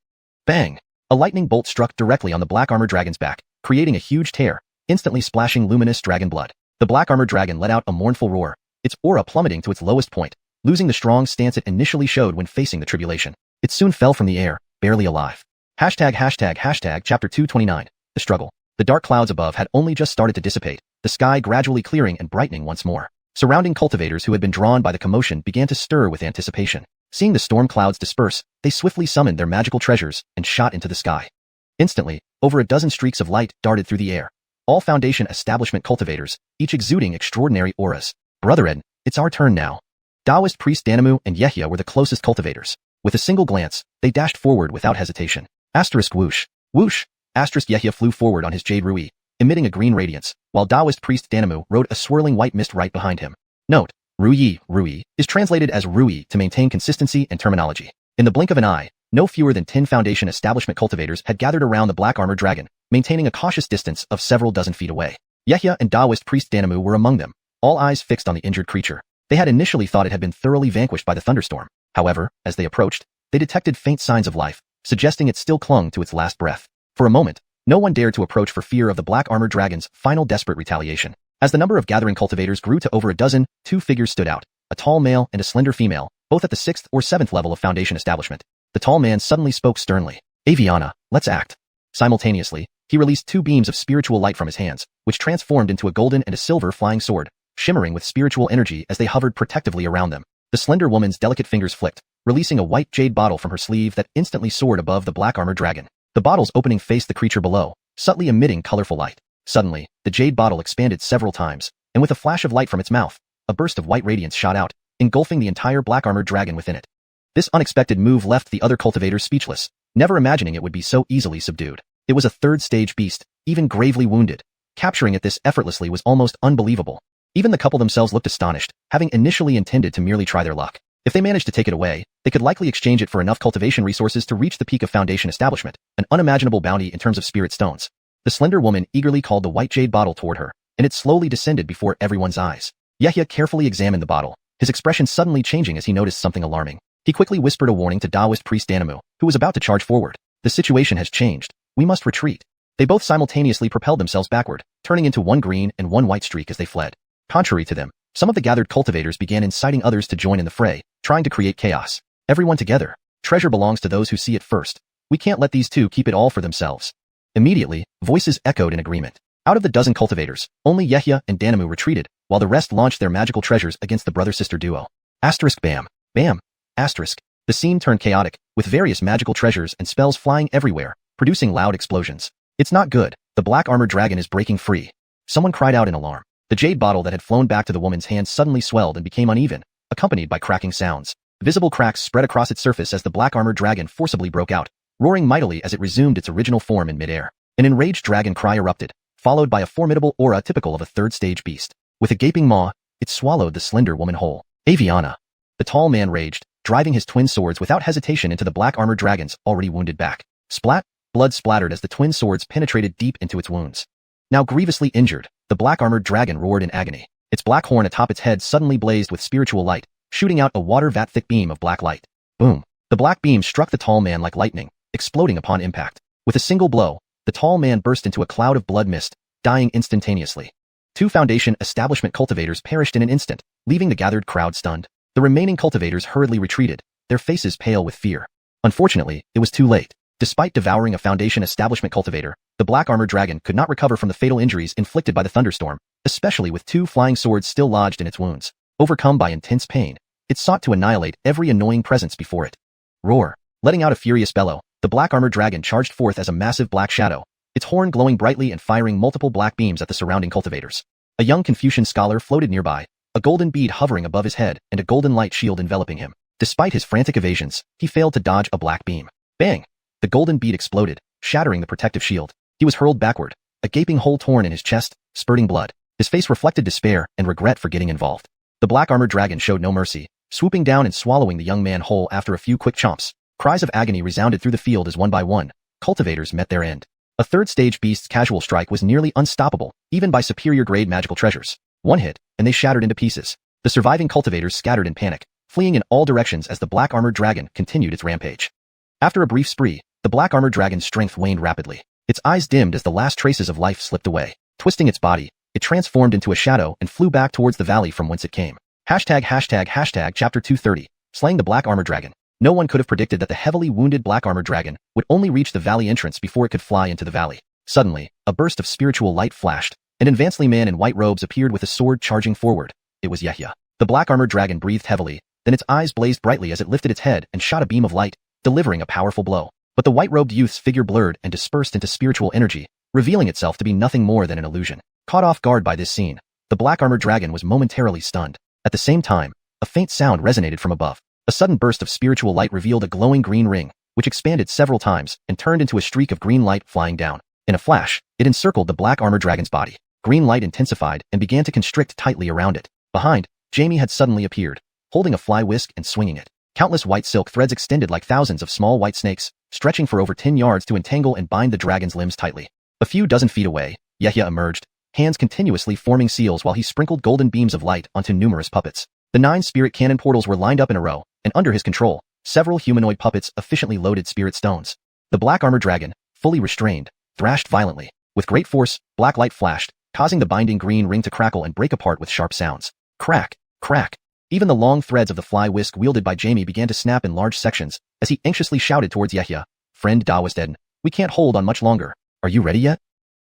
Bang! A lightning bolt struck directly on the black-armored dragon's back, creating a huge tear, instantly splashing luminous dragon blood. The black-armored dragon let out a mournful roar, its aura plummeting to its lowest point, losing the strong stance it initially showed when facing the tribulation. It soon fell from the air, barely alive. Chapter 229. The struggle. The dark clouds above had only just started to dissipate, the sky gradually clearing and brightening once more. Surrounding cultivators who had been drawn by the commotion began to stir with anticipation. Seeing the storm clouds disperse, they swiftly summoned their magical treasures and shot into the sky. Instantly, over a dozen streaks of light darted through the air. All Foundation establishment cultivators, each exuding extraordinary auras. Brotherhood, it's our turn now. Taoist priest Danamu and Yehia were the closest cultivators. With a single glance, they dashed forward without hesitation. Whoosh. Whoosh! Yehia flew forward on his jade rui, emitting a green radiance, while Taoist priest Danamu rode a swirling white mist right behind him. Note: Rui is translated as Rui to maintain consistency and terminology. In the blink of an eye, no fewer than 10 Foundation establishment cultivators had gathered around the black armored dragon, maintaining a cautious distance of several dozen feet away. Yehia and Taoist priest Danamu were among them, all eyes fixed on the injured creature. They had initially thought it had been thoroughly vanquished by the thunderstorm. However, as they approached, they detected faint signs of life, suggesting it still clung to its last breath. For a moment, no one dared to approach for fear of the black armored dragon's final desperate retaliation. As the number of gathering cultivators grew to over a dozen, two figures stood out, a tall male and a slender female, both at the 6th or 7th level of Foundation establishment. The tall man suddenly spoke sternly. Aviana, let's act. Simultaneously, he released 2 beams of spiritual light from his hands, which transformed into a golden and a silver flying sword, shimmering with spiritual energy as they hovered protectively around them. The slender woman's delicate fingers flicked, releasing a white jade bottle from her sleeve that instantly soared above the black armored dragon. The bottle's opening faced the creature below, subtly emitting colorful light. Suddenly, the jade bottle expanded several times, and with a flash of light from its mouth, a burst of white radiance shot out, engulfing the entire black armored dragon within it. This unexpected move left the other cultivators speechless, never imagining it would be so easily subdued. It was a 3rd-stage beast, even gravely wounded. Capturing it this effortlessly was almost unbelievable. Even the couple themselves looked astonished, having initially intended to merely try their luck. If they managed to take it away, they could likely exchange it for enough cultivation resources to reach the peak of Foundation establishment, an unimaginable bounty in terms of spirit stones. The slender woman eagerly called the white jade bottle toward her, and it slowly descended before everyone's eyes. Yehia carefully examined the bottle, his expression suddenly changing as he noticed something alarming. He quickly whispered a warning to Taoist priest Danamu, who was about to charge forward. The situation has changed. We must retreat. They both simultaneously propelled themselves backward, turning into one green and one white streak as they fled. Contrary to them, some of the gathered cultivators began inciting others to join in the fray, trying to create chaos. Everyone together. Treasure belongs to those who see it first. We can't let these two keep it all for themselves. Immediately, voices echoed in agreement. Out of the dozen cultivators, only Yehia and Danamu retreated, while the rest launched their magical treasures against the brother-sister duo. Bam. Bam. The scene turned chaotic, with various magical treasures and spells flying everywhere, producing loud explosions. It's not good. The black armored dragon is breaking free. Someone cried out in alarm. The jade bottle that had flown back to the woman's hand suddenly swelled and became uneven, accompanied by cracking sounds. Visible cracks spread across its surface as the black armored dragon forcibly broke out, roaring mightily as it resumed its original form in midair. An enraged dragon cry erupted, followed by a formidable aura typical of a 3rd-stage beast. With a gaping maw, it swallowed the slender woman whole. Aviana. The tall man raged, driving his twin swords without hesitation into the black armored dragon's already wounded back. Splat! Blood splattered as the twin swords penetrated deep into its wounds. Now grievously injured, the black armored dragon roared in agony. Its black horn atop its head suddenly blazed with spiritual light, shooting out a water-vat-thick beam of black light. Boom! The black beam struck the tall man like lightning, exploding upon impact. With a single blow, the tall man burst into a cloud of blood mist, dying instantaneously. 2 Foundation establishment cultivators perished in an instant, leaving the gathered crowd stunned. The remaining cultivators hurriedly retreated, their faces pale with fear. Unfortunately, it was too late. Despite devouring a Foundation establishment cultivator, the black armored dragon could not recover from the fatal injuries inflicted by the thunderstorm, especially with 2 flying swords still lodged in its wounds. Overcome by intense pain, it sought to annihilate every annoying presence before it. Roar! Letting out a furious bellow, The black armored dragon charged forth as a massive black shadow, its horn glowing brightly and firing multiple black beams at the surrounding cultivators. A young Confucian scholar floated nearby, a golden bead hovering above his head and a golden light shield enveloping him. Despite his frantic evasions, he failed to dodge a black beam. Bang! The golden bead exploded, shattering the protective shield. He was hurled backward, a gaping hole torn in his chest, spurting blood. His face reflected despair and regret for getting involved. The black armored dragon showed no mercy, swooping down and swallowing the young man whole after a few quick chomps. Cries of agony resounded through the field as one by one, cultivators met their end. A third-stage beast's casual strike was nearly unstoppable, even by superior-grade magical treasures. One hit, and they shattered into pieces. The surviving cultivators scattered in panic, fleeing in all directions as the black armored dragon continued its rampage. After a brief spree, the black armored dragon's strength waned rapidly. Its eyes dimmed as the last traces of life slipped away. Twisting its body, it transformed into a shadow and flew back towards the valley from whence it came. Hashtag Chapter 230, Slaying the Black Armored Dragon. No one could have predicted that the heavily wounded black armored dragon would only reach the valley entrance before it could fly into the valley. Suddenly, a burst of spiritual light flashed. An advancedly man in white robes appeared with a sword charging forward. It was Yehia. The black armored dragon breathed heavily, then its eyes blazed brightly as it lifted its head and shot a beam of light, delivering a powerful blow. But the white-robed youth's figure blurred and dispersed into spiritual energy, revealing itself to be nothing more than an illusion. Caught off guard by this scene, the black armored dragon was momentarily stunned. At the same time, a faint sound resonated from above. A sudden burst of spiritual light revealed a glowing green ring, which expanded several times and turned into a streak of green light flying down. In a flash, it encircled the black armored dragon's body. Green light intensified and began to constrict tightly around it. Behind, Jamie had suddenly appeared, holding a fly whisk and swinging it. Countless white silk threads extended like thousands of small white snakes, stretching for over 10 yards to entangle and bind the dragon's limbs tightly. A few dozen feet away, Yehia emerged, hands continuously forming seals while he sprinkled golden beams of light onto numerous puppets. The 9 spirit cannon portals were lined up in a row, and under his control, several humanoid puppets efficiently loaded spirit stones. The black armored dragon, fully restrained, thrashed violently. With great force, black light flashed, causing the binding green ring to crackle and break apart with sharp sounds. Crack, crack. Even the long threads of the fly whisk wielded by Jamie began to snap in large sections, as he anxiously shouted towards Yehia, "Friend Daoist Eden, we can't hold on much longer. Are you ready yet?"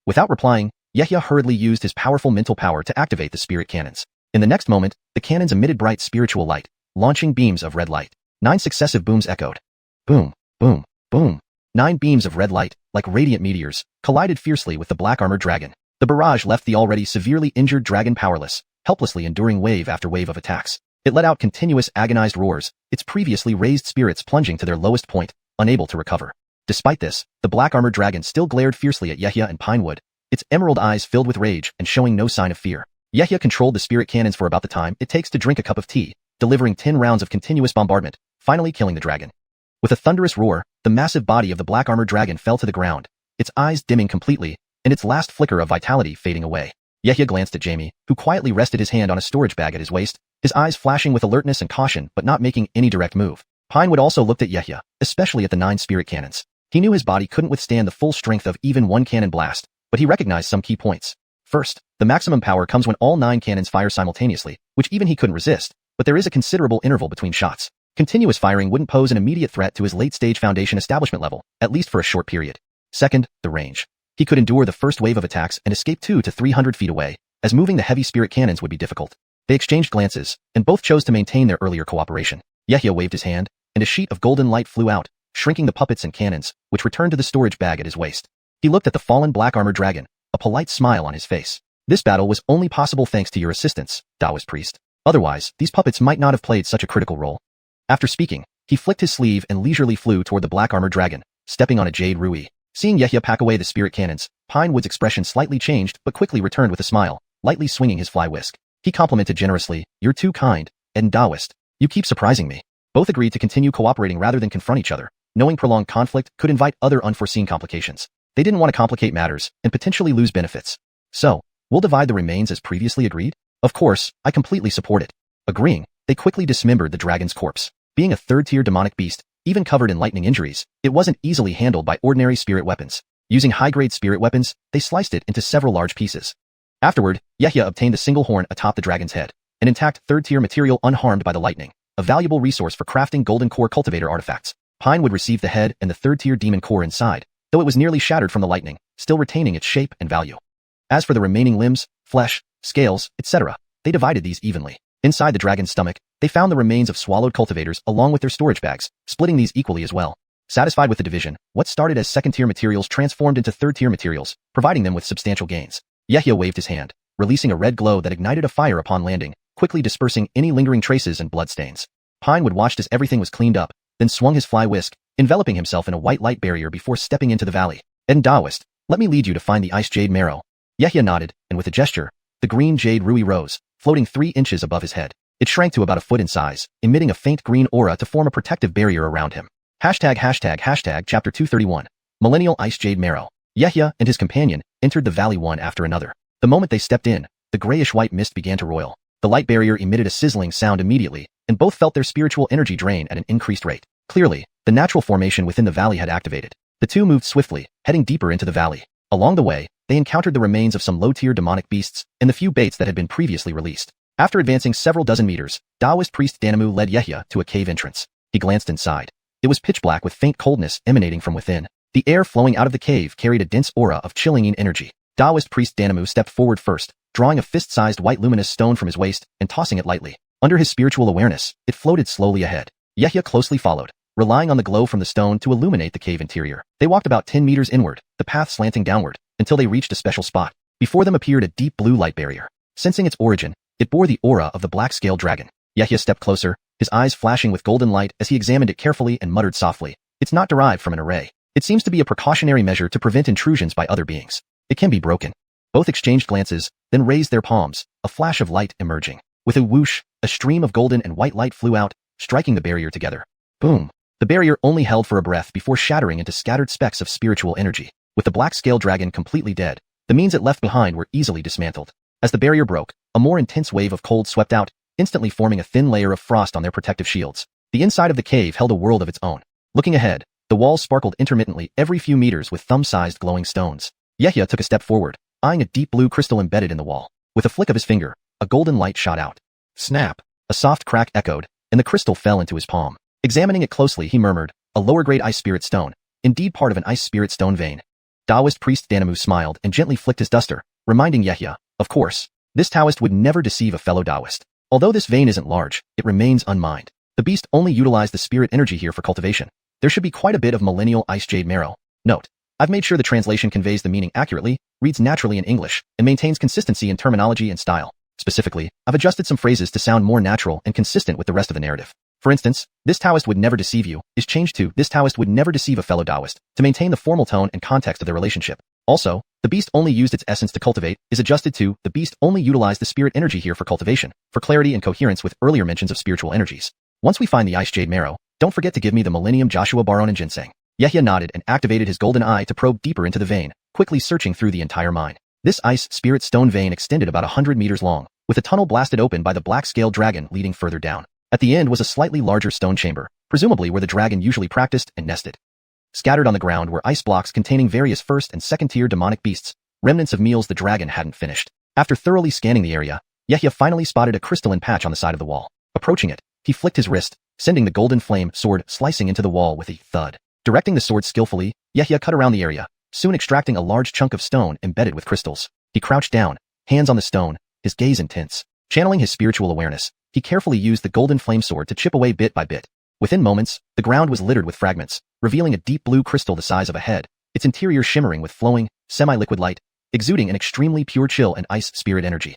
Without replying, Yehia hurriedly used his powerful mental power to activate the spirit cannons. In the next moment, the cannons emitted bright spiritual light, launching beams of red light. 9 successive booms echoed. Boom, boom, boom. 9 beams of red light, like radiant meteors, collided fiercely with the black armored dragon. The barrage left the already severely injured dragon powerless, helplessly enduring wave after wave of attacks. It let out continuous agonized roars, its previously raised spirits plunging to their lowest point, unable to recover. Despite this, the black armored dragon still glared fiercely at Yehia and Pinewood, its emerald eyes filled with rage and showing no sign of fear. Yehia controlled the spirit cannons for about the time it takes to drink a cup of tea, delivering 10 rounds of continuous bombardment, finally killing the dragon. With a thunderous roar, the massive body of the black armored dragon fell to the ground, its eyes dimming completely, and its last flicker of vitality fading away. Yehia glanced at Jamie, who quietly rested his hand on a storage bag at his waist, his eyes flashing with alertness and caution but not making any direct move. Pinewood also looked at Yehia, especially at the 9 spirit cannons. He knew his body couldn't withstand the full strength of even one cannon blast, but he recognized some key points. First, the maximum power comes when all 9 cannons fire simultaneously, which even he couldn't resist, but there is a considerable interval between shots. Continuous firing wouldn't pose an immediate threat to his late-stage foundation establishment level, at least for a short period. Second, the range. He could endure the first wave of attacks and escape 200 to 300 feet away, as moving the heavy spirit cannons would be difficult. They exchanged glances, and both chose to maintain their earlier cooperation. Yehia waved his hand, and a sheet of golden light flew out, shrinking the puppets and cannons, which returned to the storage bag at his waist. He looked at the fallen black armored dragon, a polite smile on his face. This battle was only possible thanks to your assistance, Taoist priest. Otherwise, these puppets might not have played such a critical role. After speaking, he flicked his sleeve and leisurely flew toward the black armored dragon, stepping on a jade ruby. Seeing Yehia pack away the spirit cannons, Pinewood's expression slightly changed but quickly returned with a smile, lightly swinging his fly whisk. He complimented generously, "You're too kind, Eden Daoist. You keep surprising me." Both agreed to continue cooperating rather than confront each other, knowing prolonged conflict could invite other unforeseen complications. They didn't want to complicate matters and potentially lose benefits. "So, we'll divide the remains as previously agreed?" "Of course, I completely support it." Agreeing, they quickly dismembered the dragon's corpse. Being a third-tier demonic beast, even covered in lightning injuries, it wasn't easily handled by ordinary spirit weapons. Using high-grade spirit weapons, they sliced it into several large pieces. Afterward, Yehia obtained the single horn atop the dragon's head, an intact third-tier material unharmed by the lightning, a valuable resource for crafting golden core cultivator artifacts. Pinewood received the head and the third-tier demon core inside, though it was nearly shattered from the lightning, still retaining its shape and value. As for the remaining limbs, flesh, scales, etc., they divided these evenly. Inside the dragon's stomach, they found the remains of swallowed cultivators along with their storage bags, splitting these equally as well. Satisfied with the division, what started as second-tier materials transformed into third-tier materials, providing them with substantial gains. Yehia waved his hand, releasing a red glow that ignited a fire upon landing, quickly dispersing any lingering traces and bloodstains. Pinewood watched as everything was cleaned up, then swung his fly whisk, enveloping himself in a white light barrier before stepping into the valley. "Ed Daoist, let me lead you to find the ice jade marrow." Yehia nodded, and with a gesture, the green jade rui rose, floating 3 inches above his head. It shrank to about a foot in size, emitting a faint green aura to form a protective barrier around him. Chapter 231. Millennial Ice Jade Marrow. Yehia and his companion entered the valley one after another. The moment they stepped in, the grayish-white mist began to roil. The light barrier emitted a sizzling sound immediately, and both felt their spiritual energy drain at an increased rate. Clearly, the natural formation within the valley had activated. The two moved swiftly, heading deeper into the valley. Along the way, they encountered the remains of some low-tier demonic beasts and the few baits that had been previously released. After advancing several dozen meters, Taoist priest Danamu led Yehia to a cave entrance. He glanced inside. It was pitch black with faint coldness emanating from within. The air flowing out of the cave carried a dense aura of chilling energy. Taoist priest Danamu stepped forward first, drawing a fist-sized white luminous stone from his waist and tossing it lightly. Under his spiritual awareness, it floated slowly ahead. Yehia closely followed, relying on the glow from the stone to illuminate the cave interior. They walked about 10 meters inward, the path slanting downward, until they reached a special spot. Before them appeared a deep blue light barrier. Sensing its origin, it bore the aura of the black-scaled dragon. Yehia stepped closer, his eyes flashing with golden light as he examined it carefully and muttered softly. "It's not derived from an array. It seems to be a precautionary measure to prevent intrusions by other beings. It can be broken." Both exchanged glances, then raised their palms, a flash of light emerging. With a whoosh, a stream of golden and white light flew out, striking the barrier together. Boom! The barrier only held for a breath before shattering into scattered specks of spiritual energy. With the black-scaled dragon completely dead, the means it left behind were easily dismantled. As the barrier broke, a more intense wave of cold swept out, instantly forming a thin layer of frost on their protective shields. The inside of the cave held a world of its own. Looking ahead, the walls sparkled intermittently every few meters with thumb-sized glowing stones. Yehia took a step forward, eyeing a deep blue crystal embedded in the wall. With a flick of his finger, a golden light shot out. Snap! A soft crack echoed, and the crystal fell into his palm. Examining it closely, he murmured, "A lower-grade ice spirit stone, indeed part of an ice spirit stone vein." Taoist priest Danamu smiled and gently flicked his duster, reminding Yehia, of course, this Taoist would never deceive a fellow Taoist. Although this vein isn't large, it remains unmined. The beast only utilized the spirit energy here for cultivation. There should be quite a bit of millennial ice jade marrow. Note: I've made sure the translation conveys the meaning accurately, reads naturally in English, and maintains consistency in terminology and style. Specifically, I've adjusted some phrases to sound more natural and consistent with the rest of the narrative. For instance, "This Taoist would never deceive you" is changed to "This Taoist would never deceive a fellow Taoist" to maintain the formal tone and context of their relationship. Also, "The beast only used its essence to cultivate" is adjusted to "The beast only utilized the spirit energy here for cultivation," for clarity and coherence with earlier mentions of spiritual energies. Once we find the ice jade marrow, don't forget to give me the Millennium Joshua Baron Ginseng. Yehia nodded and activated his golden eye to probe deeper into the vein, quickly searching through the entire mine. This ice spirit stone vein extended about 100 meters long, with a tunnel blasted open by the black-scaled dragon leading further down. At the end was a slightly larger stone chamber, presumably where the dragon usually practiced and nested. Scattered on the ground were ice blocks containing various first and second-tier demonic beasts, remnants of meals the dragon hadn't finished. After thoroughly scanning the area, Yehia finally spotted a crystalline patch on the side of the wall. Approaching it, he flicked his wrist, sending the golden flame sword slicing into the wall with a thud. Directing the sword skillfully, Yehia cut around the area, soon extracting a large chunk of stone embedded with crystals. He crouched down, hands on the stone, his gaze intense. Channeling his spiritual awareness, he carefully used the golden flame sword to chip away bit by bit. Within moments, the ground was littered with fragments, revealing a deep blue crystal the size of a head, its interior shimmering with flowing, semi-liquid light, exuding an extremely pure chill and ice spirit energy.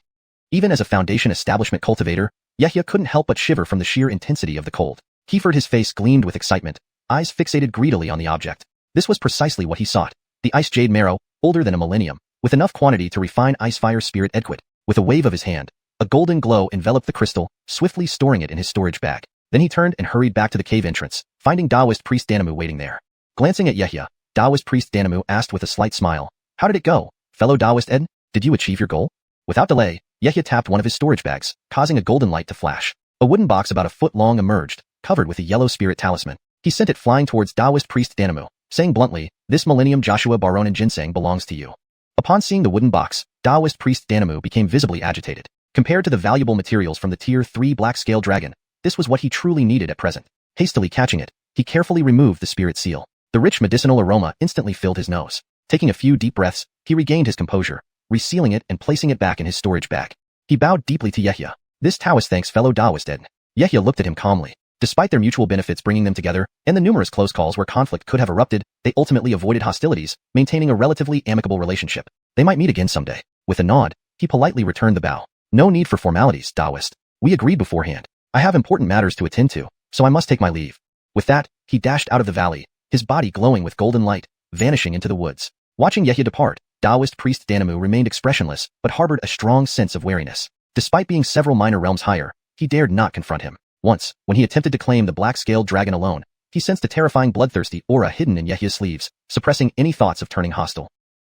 Even as a Foundation establishment cultivator, Yehia couldn't help but shiver from the sheer intensity of the cold. Kiefered, his face gleamed with excitement, eyes fixated greedily on the object. This was precisely what he sought. The ice jade marrow, older than a millennium, with enough quantity to refine ice fire spirit Edquid. With a wave of his hand, a golden glow enveloped the crystal, swiftly storing it in his storage bag. Then he turned and hurried back to the cave entrance, finding Taoist priest Danamu waiting there. Glancing at Yehia, Taoist priest Danamu asked with a slight smile, "How did it go, fellow Taoist Ed? Did you achieve your goal?" Without delay, Yehia tapped one of his storage bags, causing a golden light to flash. A wooden box about a foot long emerged, covered with a yellow spirit talisman. He sent it flying towards Taoist priest Danamu, saying bluntly, "This Millennium Joshua Baron Ginseng belongs to you." Upon seeing the wooden box, Taoist priest Danamu became visibly agitated. Compared to the valuable materials from the Tier 3 black-scale dragon, this was what he truly needed at present. Hastily catching it, he carefully removed the spirit seal. The rich medicinal aroma instantly filled his nose. Taking a few deep breaths, he regained his composure, resealing it and placing it back in his storage bag. He bowed deeply to Yehia. "This Taoist thanks fellow Taoist Ed." Yehia looked at him calmly. Despite their mutual benefits bringing them together, and the numerous close calls where conflict could have erupted, they ultimately avoided hostilities, maintaining a relatively amicable relationship. They might meet again someday. With a nod, he politely returned the bow. No need for formalities, Taoist. We agreed beforehand. I have important matters to attend to, so I must take my leave. With that, he dashed out of the valley, his body glowing with golden light, vanishing into the woods. Watching Yehia depart, Taoist priest Danamu remained expressionless, but harbored a strong sense of wariness. Despite being several minor realms higher, he dared not confront him. Once, when he attempted to claim the black-scaled dragon alone, he sensed a terrifying bloodthirsty aura hidden in Yehia's sleeves, suppressing any thoughts of turning hostile.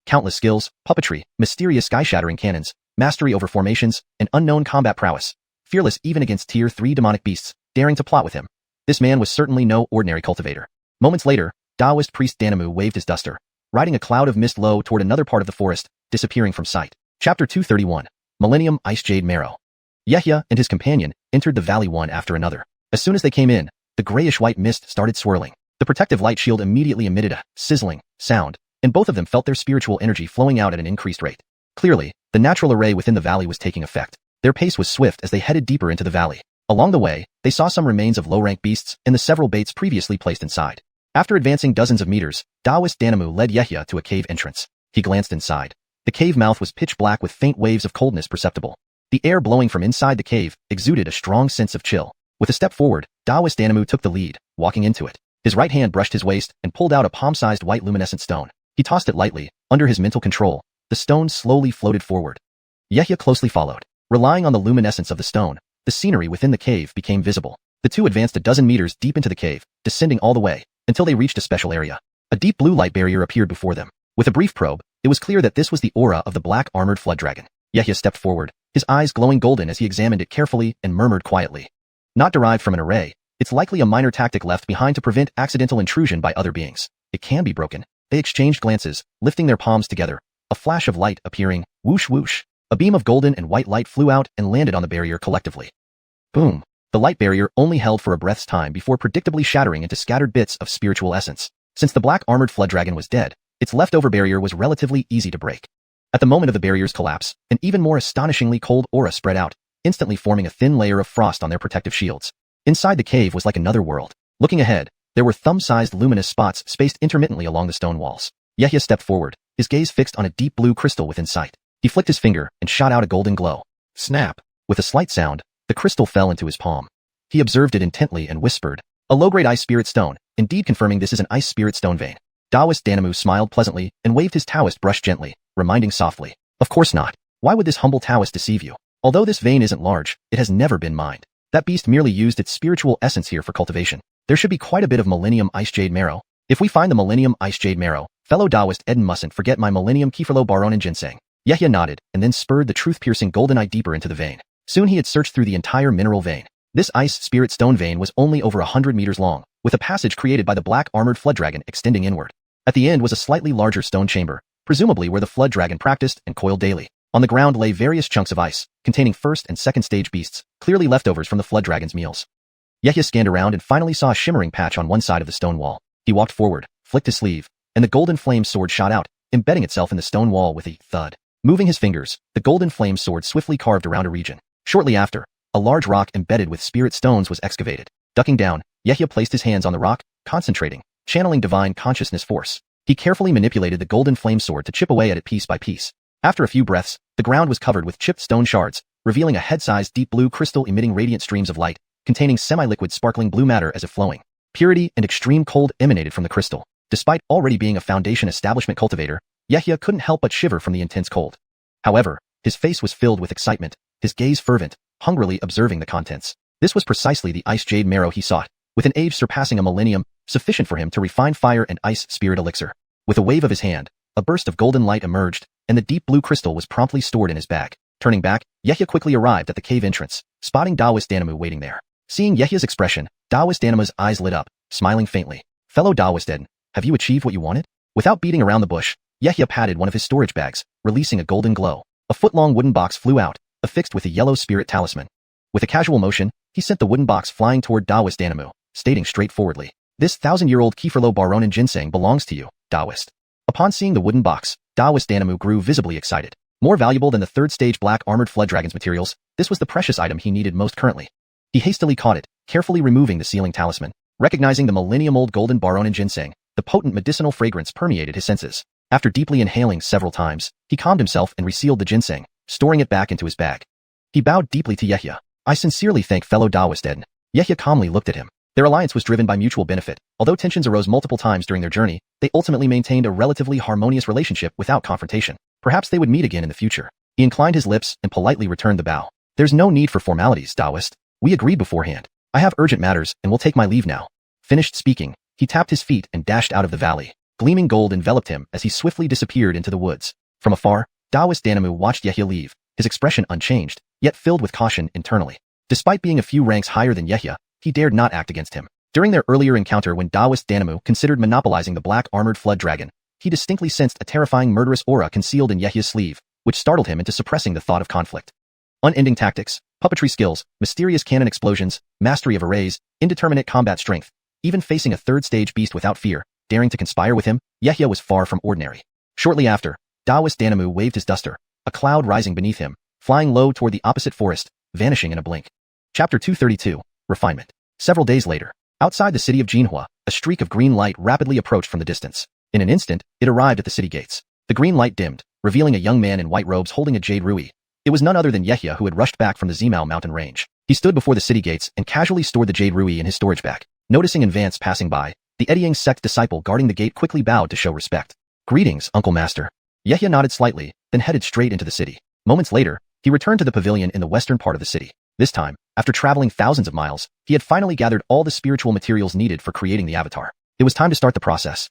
Countless skills, puppetry, mysterious sky-shattering cannons, mastery over formations, and unknown combat prowess. Fearless even against Tier 3 demonic beasts, daring to plot with him. This man was certainly no ordinary cultivator. Moments later, Taoist priest Danamu waved his duster, riding a cloud of mist low toward another part of the forest, disappearing from sight. Chapter 231. Millennium Ice Jade Marrow. Yehia and his companion entered the valley one after another. As soon as they came in, the grayish-white mist started swirling. The protective light shield immediately emitted a sizzling sound, and both of them felt their spiritual energy flowing out at an increased rate. Clearly, the natural array within the valley was taking effect. Their pace was swift as they headed deeper into the valley. Along the way, they saw some remains of low-rank beasts and the several baits previously placed inside. After advancing dozens of meters, Taoist Danamu led Yehia to a cave entrance. He glanced inside. The cave mouth was pitch black with faint waves of coldness perceptible. The air blowing from inside the cave exuded a strong sense of chill. With a step forward, Taoist Danamu took the lead, walking into it. His right hand brushed his waist and pulled out a palm-sized white luminescent stone. He tossed it lightly, under his mental control. The stone slowly floated forward. Yehia closely followed. Relying on the luminescence of the stone, the scenery within the cave became visible. The two advanced a dozen meters deep into the cave, descending all the way, until they reached a special area. A deep blue light barrier appeared before them. With a brief probe, it was clear that this was the aura of the black armored flood dragon. Yehia stepped forward, his eyes glowing golden as he examined it carefully and murmured quietly. Not derived from an array, it's likely a minor tactic left behind to prevent accidental intrusion by other beings. It can be broken. They exchanged glances, lifting their palms together, a flash of light appearing, whoosh whoosh. A beam of golden and white light flew out and landed on the barrier collectively. Boom. The light barrier only held for a breath's time before predictably shattering into scattered bits of spiritual essence. Since the black armored flood dragon was dead, its leftover barrier was relatively easy to break. At the moment of the barrier's collapse, an even more astonishingly cold aura spread out, instantly forming a thin layer of frost on their protective shields. Inside the cave was like another world. Looking ahead, there were thumb-sized luminous spots spaced intermittently along the stone walls. Yehia stepped forward, his gaze fixed on a deep blue crystal within sight. He flicked his finger and shot out a golden glow. Snap! With a slight sound, the crystal fell into his palm. He observed it intently and whispered, "A low-grade ice spirit stone," indeed confirming this is an ice spirit stone vein. Taoist Danamu smiled pleasantly and waved his Taoist brush gently, reminding softly, "Of course not. Why would this humble Taoist deceive you? Although this vein isn't large, it has never been mined. That beast merely used its spiritual essence here for cultivation. There should be quite a bit of Millennium Ice Jade Marrow. If we find the Millennium Ice Jade Marrow, fellow Taoist Eden mustn't forget my Millennium Kieferlo Baronin Ginseng." Yehia nodded and then spurred the truth-piercing golden eye deeper into the vein. Soon he had searched through the entire mineral vein. This ice spirit stone vein was only over 100 meters long, with a passage created by the black armored flood dragon extending inward. At the end was a slightly larger stone chamber, presumably where the flood dragon practiced and coiled daily. On the ground lay various chunks of ice, containing first and second stage beasts, clearly leftovers from the flood dragon's meals. Yehia scanned around and finally saw a shimmering patch on one side of the stone wall. He walked forward, flicked his sleeve, and the golden flame sword shot out, embedding itself in the stone wall with a thud. Moving his fingers, the golden flame sword swiftly carved around a region. Shortly after, a large rock embedded with spirit stones was excavated. Ducking down, Yehia placed his hands on the rock, concentrating, channeling divine consciousness force. He carefully manipulated the golden flame sword to chip away at it piece by piece. After a few breaths, the ground was covered with chipped stone shards, revealing a head-sized deep blue crystal emitting radiant streams of light, containing semi-liquid sparkling blue matter as if flowing. Purity and extreme cold emanated from the crystal. Despite already being a Foundation establishment cultivator, Yehia couldn't help but shiver from the intense cold. However, his face was filled with excitement, his gaze fervent, hungrily observing the contents. This was precisely the ice jade marrow he sought, with an age surpassing a millennium, sufficient for him to refine fire and ice spirit elixir. With a wave of his hand, a burst of golden light emerged, and the deep blue crystal was promptly stored in his bag. Turning back, Yehia quickly arrived at the cave entrance, spotting Taoist Danamu waiting there. Seeing Yehia's expression, Taoist Danamu's eyes lit up, smiling faintly. "Fellow Taoist Eden, have you achieved what you wanted?" Without beating around the bush, Yehia patted one of his storage bags, releasing a golden glow. A foot-long wooden box flew out, affixed with a yellow spirit talisman. With a casual motion, he sent the wooden box flying toward Taoist Danamu, stating straightforwardly, "This 1,000-year-old Kieferlo Baronin Ginseng belongs to you, Taoist." Upon seeing the wooden box, Taoist Danamu grew visibly excited. More valuable than the third-stage black armored flood dragon's materials, this was the precious item he needed most currently. He hastily caught it, carefully removing the sealing talisman. Recognizing the millennium-old golden Baronin ginseng, the potent medicinal fragrance permeated his senses. After deeply inhaling several times, he calmed himself and resealed the ginseng, storing it back into his bag. He bowed deeply to Yehia. I sincerely thank fellow Taoist Eden. Yehia calmly looked at him. Their alliance was driven by mutual benefit. Although tensions arose multiple times during their journey, they ultimately maintained a relatively harmonious relationship without confrontation. Perhaps they would meet again in the future. He inclined his lips and politely returned the bow. There's no need for formalities, Taoist. We agreed beforehand. I have urgent matters and will take my leave now. Finished speaking, he tapped his feet and dashed out of the valley. Gleaming gold enveloped him as he swiftly disappeared into the woods. From afar, Taoist Danamu watched Yehia leave, his expression unchanged, yet filled with caution internally. Despite being a few ranks higher than Yehia, he dared not act against him. During their earlier encounter when Taoist Danamu considered monopolizing the black armored flood dragon, he distinctly sensed a terrifying murderous aura concealed in Yehia's sleeve, which startled him into suppressing the thought of conflict. Unending tactics, puppetry skills, mysterious cannon explosions, mastery of arrays, indeterminate combat strength, even facing a third-stage beast without fear, daring to conspire with him, Yehia was far from ordinary. Shortly after, Taoist Danamu waved his duster, a cloud rising beneath him, flying low toward the opposite forest, vanishing in a blink. Chapter 232, Refinement. Several days later, outside the city of Jinhua, a streak of green light rapidly approached from the distance. In an instant, it arrived at the city gates. The green light dimmed, revealing a young man in white robes holding a jade rui. It was none other than Yehia who had rushed back from the Zimao mountain range. He stood before the city gates and casually stored the jade rui in his storage bag. Noticing Vance passing by, the Ediang sect disciple guarding the gate quickly bowed to show respect. Greetings, Uncle Master. Yehia nodded slightly, then headed straight into the city. Moments later, he returned to the pavilion in the western part of the city. This time, after traveling thousands of miles, he had finally gathered all the spiritual materials needed for creating the avatar. It was time to start the process.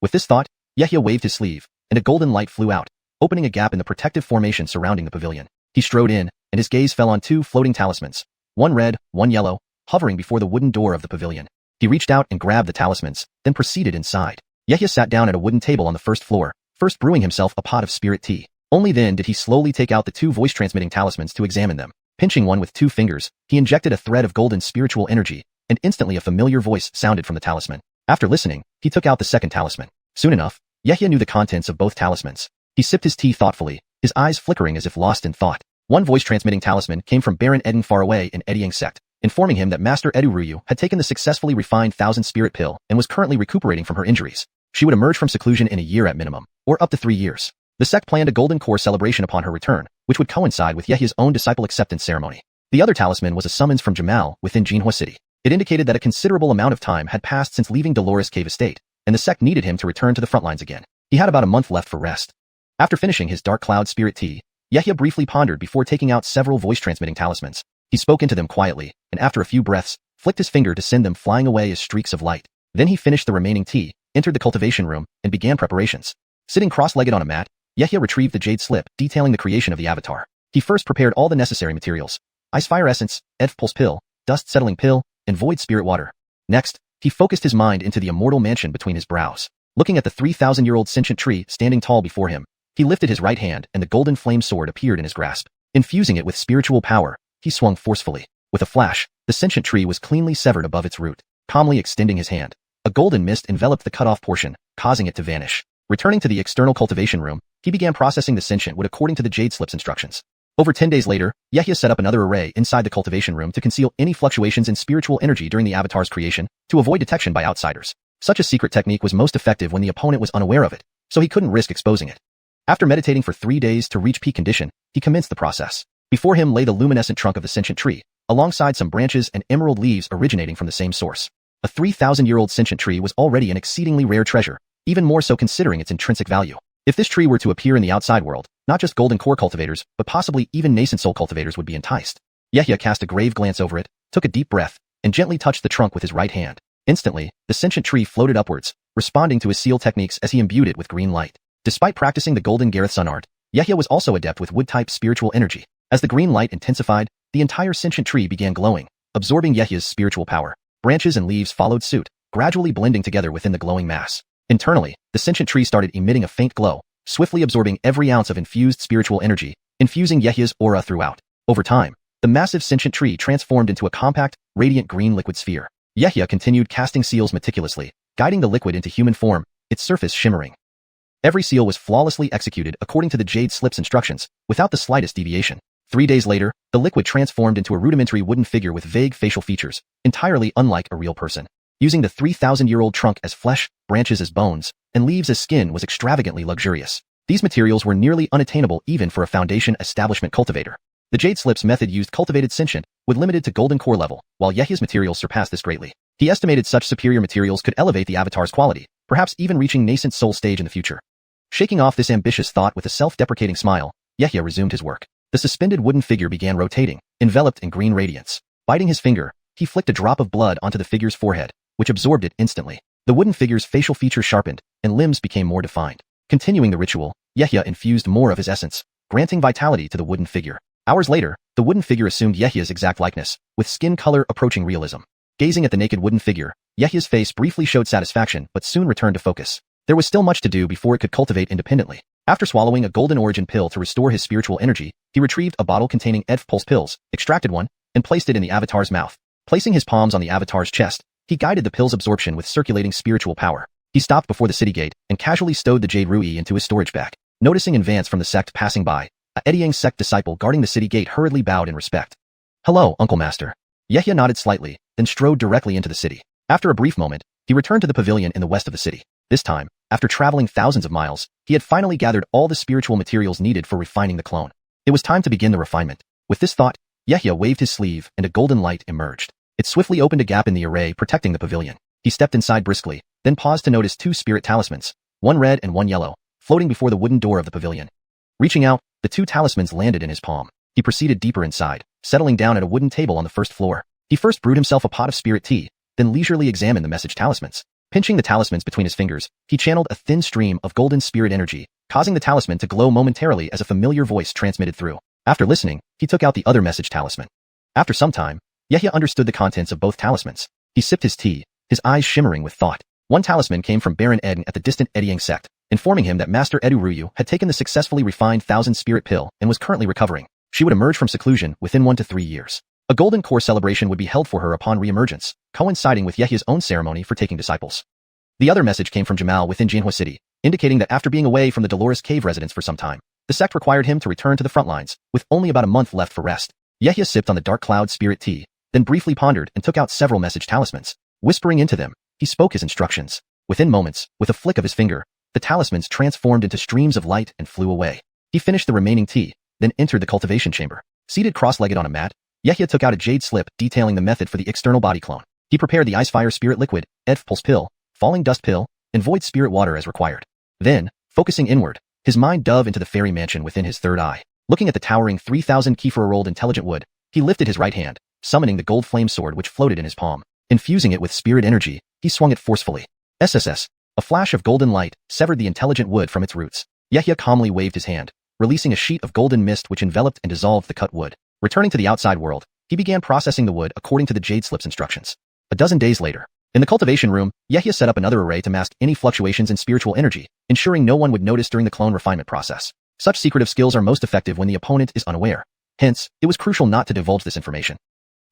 With this thought, Yehia waved his sleeve, and a golden light flew out, opening a gap in the protective formation surrounding the pavilion. He strode in, and his gaze fell on two floating talismans, one red, one yellow, hovering before the wooden door of the pavilion. He reached out and grabbed the talismans, then proceeded inside. Yehia sat down at a wooden table on the first floor, first brewing himself a pot of spirit tea. Only then did he slowly take out the two voice-transmitting talismans to examine them. Pinching one with 2 fingers, he injected a thread of golden spiritual energy, and instantly a familiar voice sounded from the talisman. After listening, he took out the second talisman. Soon enough, Yehia knew the contents of both talismans. He sipped his tea thoughtfully, his eyes flickering as if lost in thought. One voice-transmitting talisman came from Baron Eden far away in Ediang sect, informing him that Master Edu Ruyu had taken the successfully refined 1000 spirit pill and was currently recuperating from her injuries. She would emerge from seclusion in a year at minimum, or up to 3 years. The sect planned a golden core celebration upon her return, which would coincide with Yehia's own disciple acceptance ceremony. The other talisman was a summons from Jamal within Jinhua City. It indicated that a considerable amount of time had passed since leaving Dolores Cave Estate, and the sect needed him to return to the front lines again. He had about a month left for rest. After finishing his dark cloud spirit tea, Yehia briefly pondered before taking out several voice-transmitting talismans. He spoke into them quietly, and after a few breaths, flicked his finger to send them flying away as streaks of light. Then he finished the remaining tea, entered the cultivation room, and began preparations. Sitting cross-legged on a mat, Yehia retrieved the jade slip detailing the creation of the avatar. He first prepared all the necessary materials: Ice Fire Essence, Edf Pulse Pill, Dust Settling Pill, and Void Spirit Water. Next, he focused his mind into the immortal mansion between his brows. Looking at the 3,000-year-old sentient tree standing tall before him, he lifted his right hand and the golden flame sword appeared in his grasp. Infusing it with spiritual power, he swung forcefully. With a flash, the sentient tree was cleanly severed above its root. Calmly extending his hand, a golden mist enveloped the cut-off portion, causing it to vanish. Returning to the external cultivation room, he began processing the sentient wood according to the jade slip's instructions. Over 10 days later, Yehia set up another array inside the cultivation room to conceal any fluctuations in spiritual energy during the avatar's creation, to avoid detection by outsiders. Such a secret technique was most effective when the opponent was unaware of it, so he couldn't risk exposing it. After meditating for 3 days to reach peak condition, he commenced the process. Before him lay the luminescent trunk of the sentient tree, alongside some branches and emerald leaves originating from the same source. A 3,000-year-old sentient tree was already an exceedingly rare treasure, even more so considering its intrinsic value. If this tree were to appear in the outside world, not just golden core cultivators, but possibly even nascent soul cultivators would be enticed. Yehia cast a grave glance over it, took a deep breath, and gently touched the trunk with his right hand. Instantly, the sentient tree floated upwards, responding to his seal techniques as he imbued it with green light. Despite practicing the golden Gareth Sun art, Yehia was also adept with wood-type spiritual energy. As the green light intensified, the entire sentient tree began glowing, absorbing Yehia's spiritual power. Branches and leaves followed suit, gradually blending together within the glowing mass. Internally, the sentient tree started emitting a faint glow, swiftly absorbing every ounce of infused spiritual energy, infusing Yehia's aura throughout. Over time, the massive sentient tree transformed into a compact, radiant green liquid sphere. Yehia continued casting seals meticulously, guiding the liquid into human form, its surface shimmering. Every seal was flawlessly executed according to the jade slip's instructions, without the slightest deviation. 3 days later, the liquid transformed into a rudimentary wooden figure with vague facial features, entirely unlike a real person. Using the 3,000-year-old trunk as flesh, branches as bones, and leaves as skin was extravagantly luxurious. These materials were nearly unattainable even for a Foundation establishment cultivator. The Jade Slip's method used cultivated sentient, wood limited to golden core level, while Yehia's materials surpassed this greatly. He estimated such superior materials could elevate the avatar's quality, perhaps even reaching nascent soul stage in the future. Shaking off this ambitious thought with a self-deprecating smile, Yehia resumed his work. The suspended wooden figure began rotating, enveloped in green radiance. Biting his finger, he flicked a drop of blood onto the figure's forehead, which absorbed it instantly. The wooden figure's facial features sharpened, and limbs became more defined. Continuing the ritual, Yehia infused more of his essence, granting vitality to the wooden figure. Hours later, the wooden figure assumed Yehia's exact likeness, with skin color approaching realism. Gazing at the naked wooden figure, Yehia's face briefly showed satisfaction but soon returned to focus. There was still much to do before it could cultivate independently. After swallowing a golden origin pill to restore his spiritual energy, he retrieved a bottle containing EDF pulse pills, extracted one, and placed it in the avatar's mouth. Placing his palms on the avatar's chest, he guided the pill's absorption with circulating spiritual power. He stopped before the city gate and casually stowed the jade rui into his storage bag. Noticing advance from the sect passing by, a Ediang sect disciple guarding the city gate hurriedly bowed in respect. "Hello, Uncle Master." Yehia nodded slightly, then strode directly into the city. After a brief moment, he returned to the pavilion in the west of the city. This time, after traveling thousands of miles, he had finally gathered all the spiritual materials needed for refining the clone. It was time to begin the refinement. With this thought, Yehia waved his sleeve and a golden light emerged. It swiftly opened a gap in the array protecting the pavilion. He stepped inside briskly, then paused to notice two spirit talismans, one red and one yellow, floating before the wooden door of the pavilion. Reaching out, the two talismans landed in his palm. He proceeded deeper inside, settling down at a wooden table on the first floor. He first brewed himself a pot of spirit tea, then leisurely examined the message talismans. Pinching the talismans between his fingers, he channeled a thin stream of golden spirit energy, causing the talisman to glow momentarily as a familiar voice transmitted through. After listening, he took out the other message talisman. After some time, Yehia understood the contents of both talismans. He sipped his tea, his eyes shimmering with thought. One talisman came from Baron Eden at the distant Ediang sect, informing him that Master Edu Ruyu had taken the successfully refined 1,000 spirit pill and was currently recovering. She would emerge from seclusion within 1 to 3 years. A golden core celebration would be held for her upon re-emergence, coinciding with Yehia's own ceremony for taking disciples. The other message came from Jamal within Jianhua City, indicating that after being away from the Dolores Cave residence for some time, the sect required him to return to the front lines, with only about a month left for rest. Yehia sipped on the dark cloud spirit tea, then briefly pondered and took out several message talismans. Whispering into them, he spoke his instructions. Within moments, with a flick of his finger, the talismans transformed into streams of light and flew away. He finished the remaining tea, then entered the cultivation chamber. Seated cross-legged on a mat, Yehia took out a jade slip detailing the method for the external body clone. He prepared the Ice Fire Spirit Liquid, EDF Pulse Pill, Falling Dust Pill, and Void Spirit Water as required. Then, focusing inward, his mind dove into the fairy mansion within his third eye. Looking at the towering 3,000 Kiefer-rolled intelligent wood, he lifted his right hand, summoning the gold flame sword which floated in his palm. Infusing it with spirit energy, he swung it forcefully. SSS. A flash of golden light severed the intelligent wood from its roots. Yehia calmly waved his hand, releasing a sheet of golden mist which enveloped and dissolved the cut wood. Returning to the outside world, he began processing the wood according to the Jade Slip's instructions. A dozen days later, in the cultivation room, Yehia set up another array to mask any fluctuations in spiritual energy, ensuring no one would notice during the clone refinement process. Such secretive skills are most effective when the opponent is unaware. Hence, it was crucial not to divulge this information.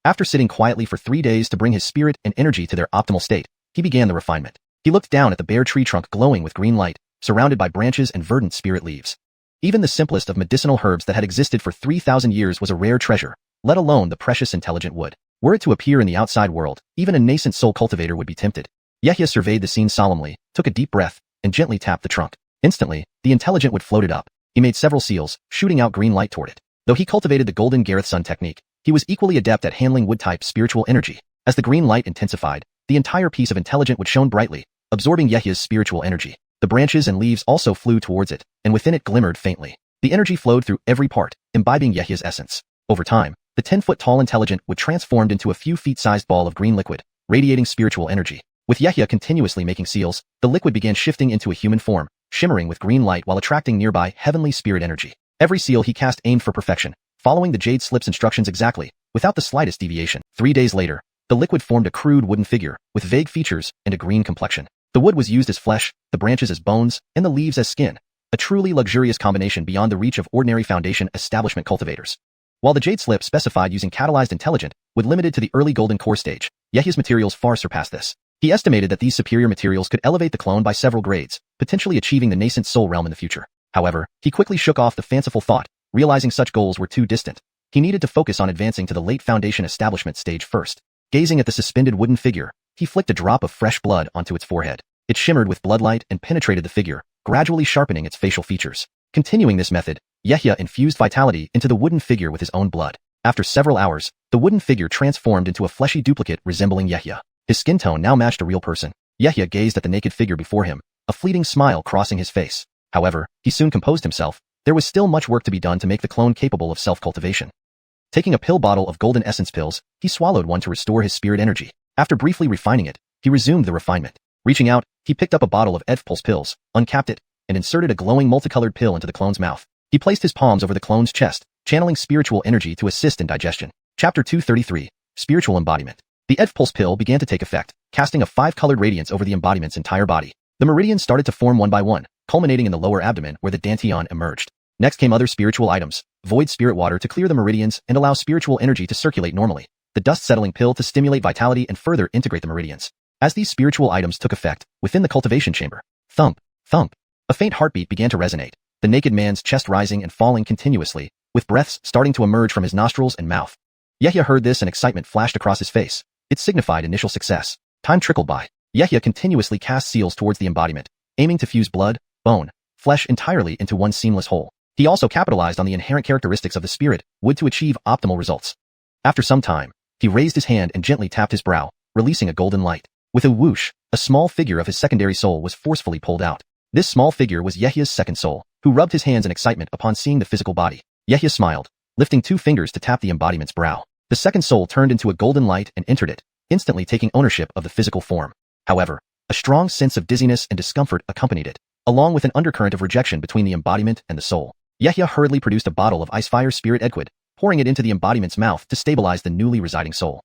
After sitting quietly for 3 days to bring his spirit and energy to their optimal state, he began the refinement. He looked down at the bare tree trunk glowing with green light, surrounded by branches and verdant spirit leaves. Even the simplest of medicinal herbs that had existed for 3,000 years was a rare treasure, let alone the precious intelligent wood. Were it to appear in the outside world, even a nascent soul cultivator would be tempted. Yehia surveyed the scene solemnly, took a deep breath, and gently tapped the trunk. Instantly, the intelligent wood floated up. He made several seals, shooting out green light toward it. Though he cultivated the Golden Gareth Sun technique, he was equally adept at handling wood-type spiritual energy. As the green light intensified, the entire piece of intelligent wood shone brightly, absorbing Yehia's spiritual energy. The branches and leaves also flew towards it, and within it glimmered faintly. The energy flowed through every part, imbibing Yehia's essence. Over time, the 10-foot-tall intelligent wood transformed into a few feet-sized ball of green liquid, radiating spiritual energy. With Yehia continuously making seals, the liquid began shifting into a human form, shimmering with green light while attracting nearby heavenly spirit energy. Every seal he cast aimed for perfection, following the Jade Slip's instructions exactly, without the slightest deviation. 3 days later, the liquid formed a crude wooden figure, with vague features and a green complexion. The wood was used as flesh, the branches as bones, and the leaves as skin. A truly luxurious combination beyond the reach of ordinary Foundation establishment cultivators. While the Jade Slip specified using catalyzed intelligent, wood limited to the early golden core stage, Yehia's materials far surpassed this. He estimated that these superior materials could elevate the clone by several grades, potentially achieving the nascent soul realm in the future. However, he quickly shook off the fanciful thought, realizing such goals were too distant. He needed to focus on advancing to the late foundation establishment stage first. Gazing at the suspended wooden figure, he flicked a drop of fresh blood onto its forehead. It shimmered with bloodlight and penetrated the figure, gradually sharpening its facial features. Continuing this method, Yehia infused vitality into the wooden figure with his own blood. After several hours, the wooden figure transformed into a fleshy duplicate resembling Yehia. His skin tone now matched a real person. Yehia gazed at the naked figure before him, a fleeting smile crossing his face. However, he soon composed himself. There was still much work to be done to make the clone capable of self-cultivation. Taking a pill bottle of golden essence pills, he swallowed one to restore his spirit energy. After briefly refining it, he resumed the refinement. Reaching out, he picked up a bottle of Pulse pills, uncapped it, and inserted a glowing multicolored pill into the clone's mouth. He placed his palms over the clone's chest, channeling spiritual energy to assist in digestion. Chapter 233, Spiritual Embodiment. The Pulse pill began to take effect, casting a 5-colored radiance over the embodiment's entire body. The meridians started to form one by one, culminating in the lower abdomen where the dantian emerged. Next came other spiritual items, void spirit water to clear the meridians and allow spiritual energy to circulate normally, the dust-settling pill to stimulate vitality and further integrate the meridians. As these spiritual items took effect, within the cultivation chamber, thump, thump, a faint heartbeat began to resonate, the naked man's chest rising and falling continuously, with breaths starting to emerge from his nostrils and mouth. Yehia heard this and excitement flashed across his face. It signified initial success. Time trickled by. Yehia continuously cast seals towards the embodiment, aiming to fuse blood, bone, flesh entirely into one seamless whole. He also capitalized on the inherent characteristics of the spirit wood to achieve optimal results. After some time, he raised his hand and gently tapped his brow, releasing a golden light. With a whoosh, a small figure of his secondary soul was forcefully pulled out. This small figure was Yehia's second soul, who rubbed his hands in excitement upon seeing the physical body. Yehia smiled, lifting 2 fingers to tap the embodiment's brow. The second soul turned into a golden light and entered it, instantly taking ownership of the physical form. However, a strong sense of dizziness and discomfort accompanied it, along with an undercurrent of rejection between the embodiment and the soul. Yehia hurriedly produced a bottle of Icefire Spirit Liquid, pouring it into the embodiment's mouth to stabilize the newly residing soul.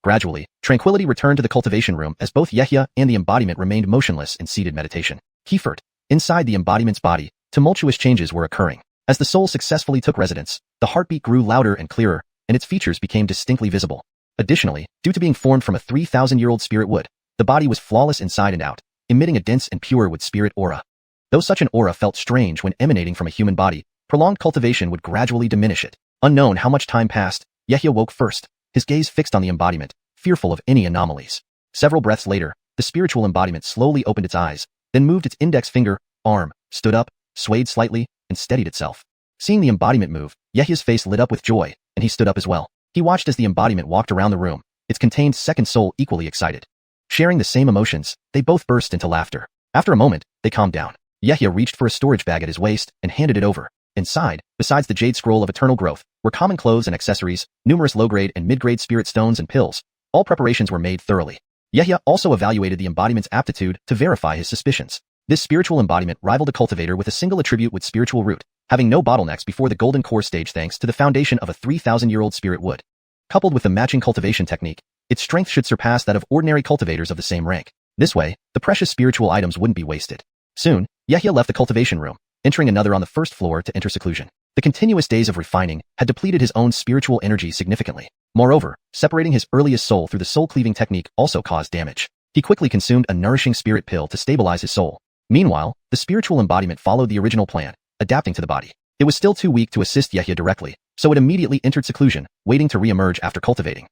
Gradually, tranquility returned to the cultivation room as both Yehia and the embodiment remained motionless in seated meditation. Kiefert, inside the embodiment's body, tumultuous changes were occurring. As the soul successfully took residence, the heartbeat grew louder and clearer, and its features became distinctly visible. Additionally, due to being formed from a 3,000-year-old spirit wood, the body was flawless inside and out, emitting a dense and pure wood spirit aura. Though such an aura felt strange when emanating from a human body, prolonged cultivation would gradually diminish it. Unknown how much time passed, Yehia woke first, his gaze fixed on the embodiment, fearful of any anomalies. Several breaths later, the spiritual embodiment slowly opened its eyes, then moved its index finger, arm, stood up, swayed slightly, and steadied itself. Seeing the embodiment move, Yehia's face lit up with joy, and he stood up as well. He watched as the embodiment walked around the room, its contained second soul equally excited. Sharing the same emotions, they both burst into laughter. After a moment, they calmed down. Yehia reached for a storage bag at his waist and handed it over. Inside, besides the jade scroll of eternal growth, were common clothes and accessories, numerous low-grade and mid-grade spirit stones and pills. All preparations were made thoroughly. Yehia also evaluated the embodiment's aptitude to verify his suspicions. This spiritual embodiment rivaled a cultivator with a single attribute with spiritual root, having no bottlenecks before the golden core stage thanks to the foundation of a 3,000-year-old spirit wood. Coupled with the matching cultivation technique, its strength should surpass that of ordinary cultivators of the same rank. This way, the precious spiritual items wouldn't be wasted. Soon, Yehia left the cultivation room, entering another on the first floor to enter seclusion. The continuous days of refining had depleted his own spiritual energy significantly. Moreover, separating his earliest soul through the soul-cleaving technique also caused damage. He quickly consumed a nourishing spirit pill to stabilize his soul. Meanwhile, the spiritual embodiment followed the original plan, adapting to the body. It was still too weak to assist Yehia directly, so it immediately entered seclusion, waiting to re-emerge after cultivating.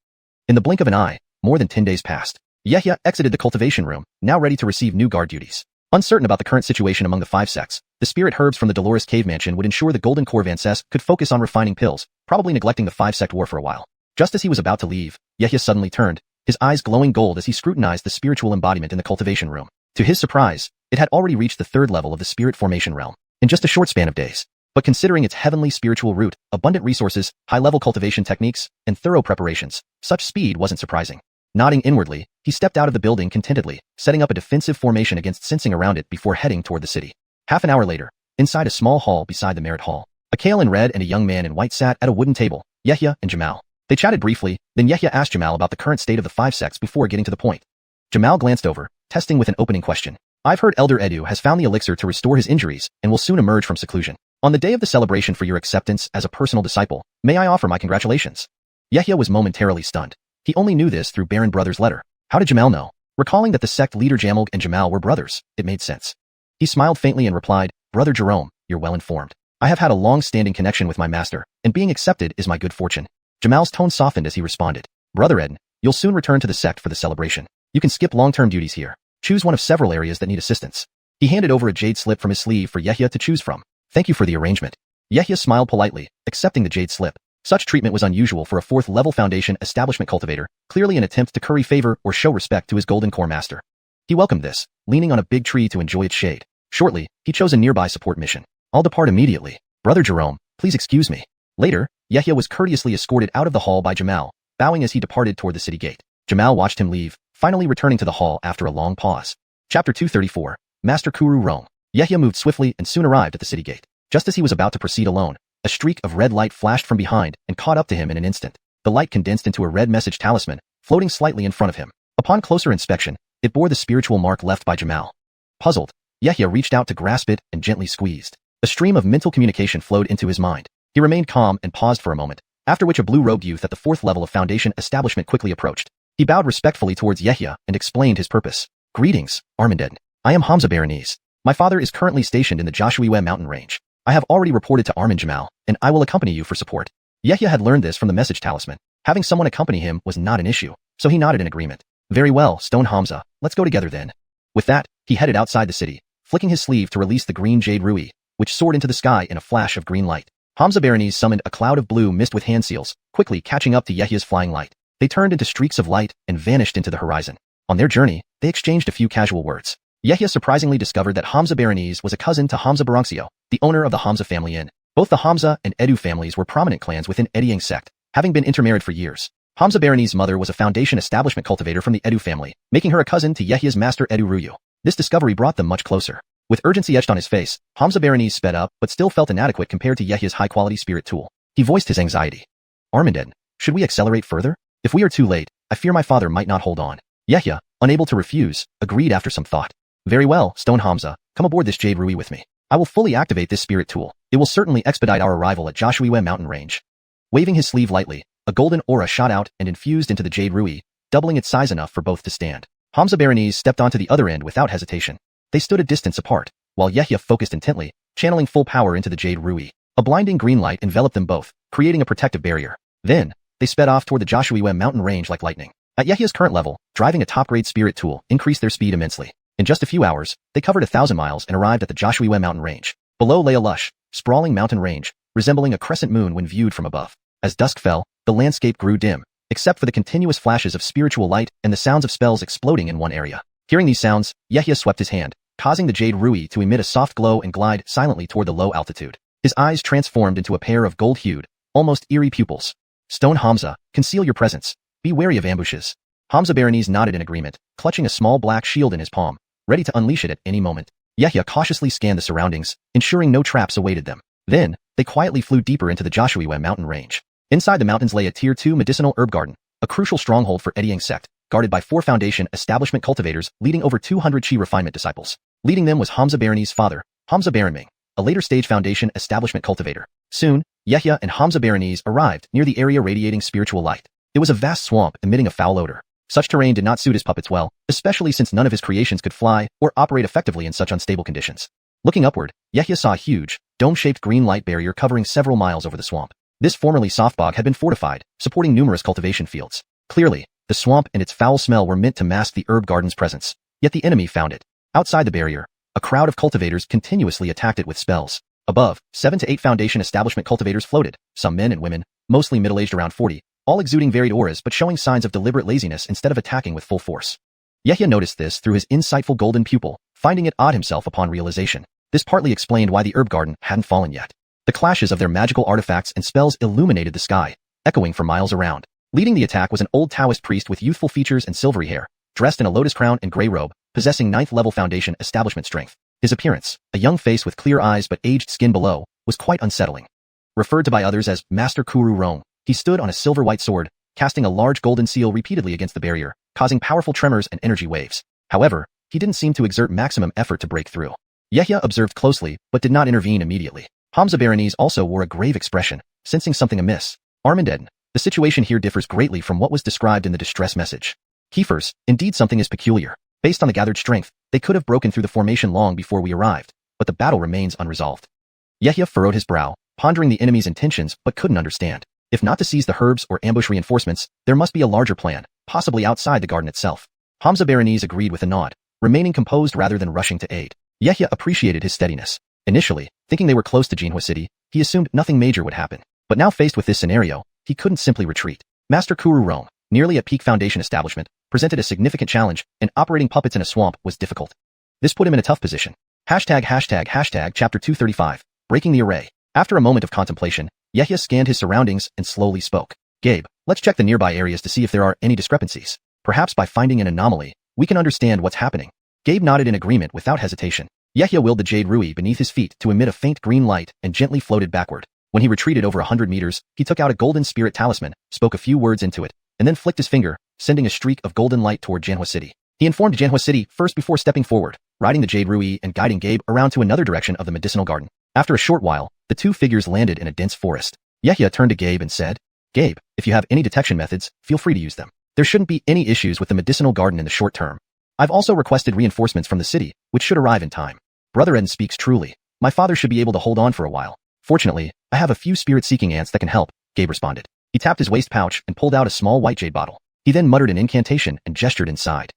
In the blink of an eye, more than 10 days passed. Yehia exited the cultivation room, now ready to receive new guard duties. Uncertain about the current situation among the 5 sects, the spirit herbs from the Dolores Cave Mansion would ensure the Golden Core Vances could focus on refining pills, probably neglecting the 5-sect war for a while. Just as he was about to leave, Yehia suddenly turned, his eyes glowing gold as he scrutinized the spiritual embodiment in the cultivation room. To his surprise, it had already reached the 3rd level of the spirit formation realm, in just a short span of days. But considering its heavenly spiritual root, abundant resources, high-level cultivation techniques, and thorough preparations, such speed wasn't surprising. Nodding inwardly, he stepped out of the building contentedly, setting up a defensive formation against sensing around it before heading toward the city. Half an hour later, inside a small hall beside the Merit Hall, a Kale in red and a young man in white sat at a wooden table, Yehia and Jamal. They chatted briefly, then Yehia asked Jamal about the current state of the 5 sects before getting to the point. Jamal glanced over, testing with an opening question. I've heard Elder Edu has found the elixir to restore his injuries and will soon emerge from seclusion. On the day of the celebration for your acceptance as a personal disciple, may I offer my congratulations? Yehia was momentarily stunned. He only knew this through Baron Brother's letter. How did Jamal know? Recalling that the sect leader Jamilg and Jamal were brothers, it made sense. He smiled faintly and replied, Brother Jerome, you're well informed. I have had a long-standing connection with my master, and being accepted is my good fortune. Jamal's tone softened as he responded. Brother Eden, you'll soon return to the sect for the celebration. You can skip long-term duties here. Choose one of several areas that need assistance. He handed over a jade slip from his sleeve for Yehia to choose from. Thank you for the arrangement. Yehia smiled politely, accepting the jade slip. Such treatment was unusual for a 4th-level Foundation establishment cultivator, clearly an attempt to curry favor or show respect to his golden core master. He welcomed this, leaning on a big tree to enjoy its shade. Shortly, he chose a nearby support mission. I'll depart immediately. Brother Jerome, please excuse me. Later, Yehia was courteously escorted out of the hall by Jamal, bowing as he departed toward the city gate. Jamal watched him leave, finally returning to the hall after a long pause. Chapter 234, Master Kuru Rome. Yehia moved swiftly and soon arrived at the city gate. Just as he was about to proceed alone, a streak of red light flashed from behind and caught up to him in an instant. The light condensed into a red message talisman, floating slightly in front of him. Upon closer inspection, it bore the spiritual mark left by Jamal. Puzzled, Yehia reached out to grasp it and gently squeezed. A stream of mental communication flowed into his mind. He remained calm and paused for a moment, after which a blue-robed youth at the 4th level of Foundation establishment quickly approached. He bowed respectfully towards Yehia and explained his purpose. Greetings, Armanded. I am Hamza Baranese. My father is currently stationed in the Xiuxian mountain range. I have already reported to Armand Jamal, and I will accompany you for support. Yehia had learned this from the message talisman. Having someone accompany him was not an issue, so he nodded in agreement. Very well, Stone Hamza, let's go together then. With that, he headed outside the city, flicking his sleeve to release the green jade rui, which soared into the sky in a flash of green light. Hamza Baranese summoned a cloud of blue mist with hand seals, quickly catching up to Yehia's flying light. They turned into streaks of light and vanished into the horizon. On their journey, they exchanged a few casual words. Yehia surprisingly discovered that Hamza Baranese was a cousin to Hamza Baranxio, the owner of the Hamza family inn. Both the Hamza and Edu families were prominent clans within Ediang sect, having been intermarried for years. Hamza Baranese's mother was a Foundation establishment cultivator from the Edu family, making her a cousin to Yehia's master Edu Ruyu. This discovery brought them much closer. With urgency etched on his face, Hamza Baranese sped up but still felt inadequate compared to Yehia's high-quality spirit tool. He voiced his anxiety. Armanded, should we accelerate further? If we are too late, I fear my father might not hold on. Yehia, unable to refuse, agreed after some thought. Very well, Stone Hamza, come aboard this Jade Rui with me. I will fully activate this spirit tool. It will certainly expedite our arrival at Xiuxian mountain range. Waving his sleeve lightly, a golden aura shot out and infused into the Jade Rui, doubling its size enough for both to stand. Hamza Baranese stepped onto the other end without hesitation. They stood a distance apart, while Yehia focused intently, channeling full power into the Jade Rui. A blinding green light enveloped them both, creating a protective barrier. Then, they sped off toward the Xiuxian mountain range like lightning. At Yehia's current level, driving a top-grade spirit tool increased their speed immensely. In just a few hours, they covered 1,000 miles and arrived at the Xiuxian mountain range. Below lay a lush, sprawling mountain range, resembling a crescent moon when viewed from above. As dusk fell, the landscape grew dim, except for the continuous flashes of spiritual light and the sounds of spells exploding in one area. Hearing these sounds, Yehia swept his hand, causing the Jade Rui to emit a soft glow and glide silently toward the low altitude. His eyes transformed into a pair of gold-hued, almost eerie pupils. Stone Hamza, conceal your presence. Be wary of ambushes. Hamza Baranese nodded in agreement, clutching a small black shield in his palm, ready to unleash it at any moment. Yehia cautiously scanned the surroundings, ensuring no traps awaited them. Then, they quietly flew deeper into the Xiuxian mountain range. Inside the mountains lay a Tier 2 medicinal herb garden, a crucial stronghold for Ediang sect, guarded by 4 Foundation establishment cultivators leading over 200 Qi refinement disciples. Leading them was Hamza Baranese's father, Hamza Baranming, a later-stage Foundation establishment cultivator. Soon, Yehia and Hamza Baranese arrived near the area radiating spiritual light. It was a vast swamp emitting a foul odor. Such terrain did not suit his puppets well, especially since none of his creations could fly or operate effectively in such unstable conditions. Looking upward, Yehia saw a huge, dome-shaped green light barrier covering several miles over the swamp. This formerly soft bog had been fortified, supporting numerous cultivation fields. Clearly, the swamp and its foul smell were meant to mask the herb garden's presence. Yet the enemy found it. Outside the barrier, a crowd of cultivators continuously attacked it with spells. Above, 7 to 8 Foundation establishment cultivators floated, some men and women, mostly middle-aged around 40, all exuding varied auras but showing signs of deliberate laziness instead of attacking with full force. Yehia noticed this through his insightful golden pupil, finding it odd himself upon realization. This partly explained why the herb garden hadn't fallen yet. The clashes of their magical artifacts and spells illuminated the sky, echoing for miles around. Leading the attack was an old Taoist priest with youthful features and silvery hair, dressed in a lotus crown and gray robe, possessing 9th-level Foundation establishment strength. His appearance, a young face with clear eyes but aged skin below, was quite unsettling. Referred to by others as Master Kuru Rong, he stood on a silver-white sword, casting a large golden seal repeatedly against the barrier, causing powerful tremors and energy waves. However, he didn't seem to exert maximum effort to break through. Yehia observed closely, but did not intervene immediately. Hamza Baranese also wore a grave expression, sensing something amiss. Armanded, the situation here differs greatly from what was described in the distress message. Keepers, indeed something is peculiar. Based on the gathered strength, they could have broken through the formation long before we arrived, but the battle remains unresolved. Yahya furrowed his brow, pondering the enemy's intentions but couldn't understand. If not to seize the herbs or ambush reinforcements, there must be a larger plan, possibly outside the garden itself. Hamza Berenice agreed with a nod, remaining composed rather than rushing to aid. Yahya appreciated his steadiness. Initially, thinking they were close to Jinhua City, he assumed nothing major would happen. But now faced with this scenario, he couldn't simply retreat. Master Kuru Rome, nearly a peak Foundation establishment, presented a significant challenge, and operating puppets in a swamp was difficult. This put him in a tough position. Chapter 235, Breaking the Array. After a moment of contemplation, Yahya scanned his surroundings and slowly spoke. Gabe, let's check the nearby areas to see if there are any discrepancies. Perhaps by finding an anomaly, we can understand what's happening. Gabe nodded in agreement without hesitation. Yahya willed the jade rui beneath his feet to emit a faint green light and gently floated backward. When he retreated over 100 meters, he took out a golden spirit talisman, spoke a few words into it, and then flicked his finger, sending a streak of golden light toward Jinhua City. He informed Jinhua City first before stepping forward, riding the jade rui and guiding Gabe around to another direction of the medicinal garden. After a short while, the two figures landed in a dense forest. Yahya turned to Gabe and said, Gabe, if you have any detection methods, feel free to use them. There shouldn't be any issues with the medicinal garden in the short term. I've also requested reinforcements from the city, which should arrive in time. Brother Eden speaks truly. My father should be able to hold on for a while. Fortunately, I have a few spirit-seeking ants that can help, Gabe responded. He tapped his waist pouch and pulled out a small white jade bottle. He then muttered an incantation and gestured inside.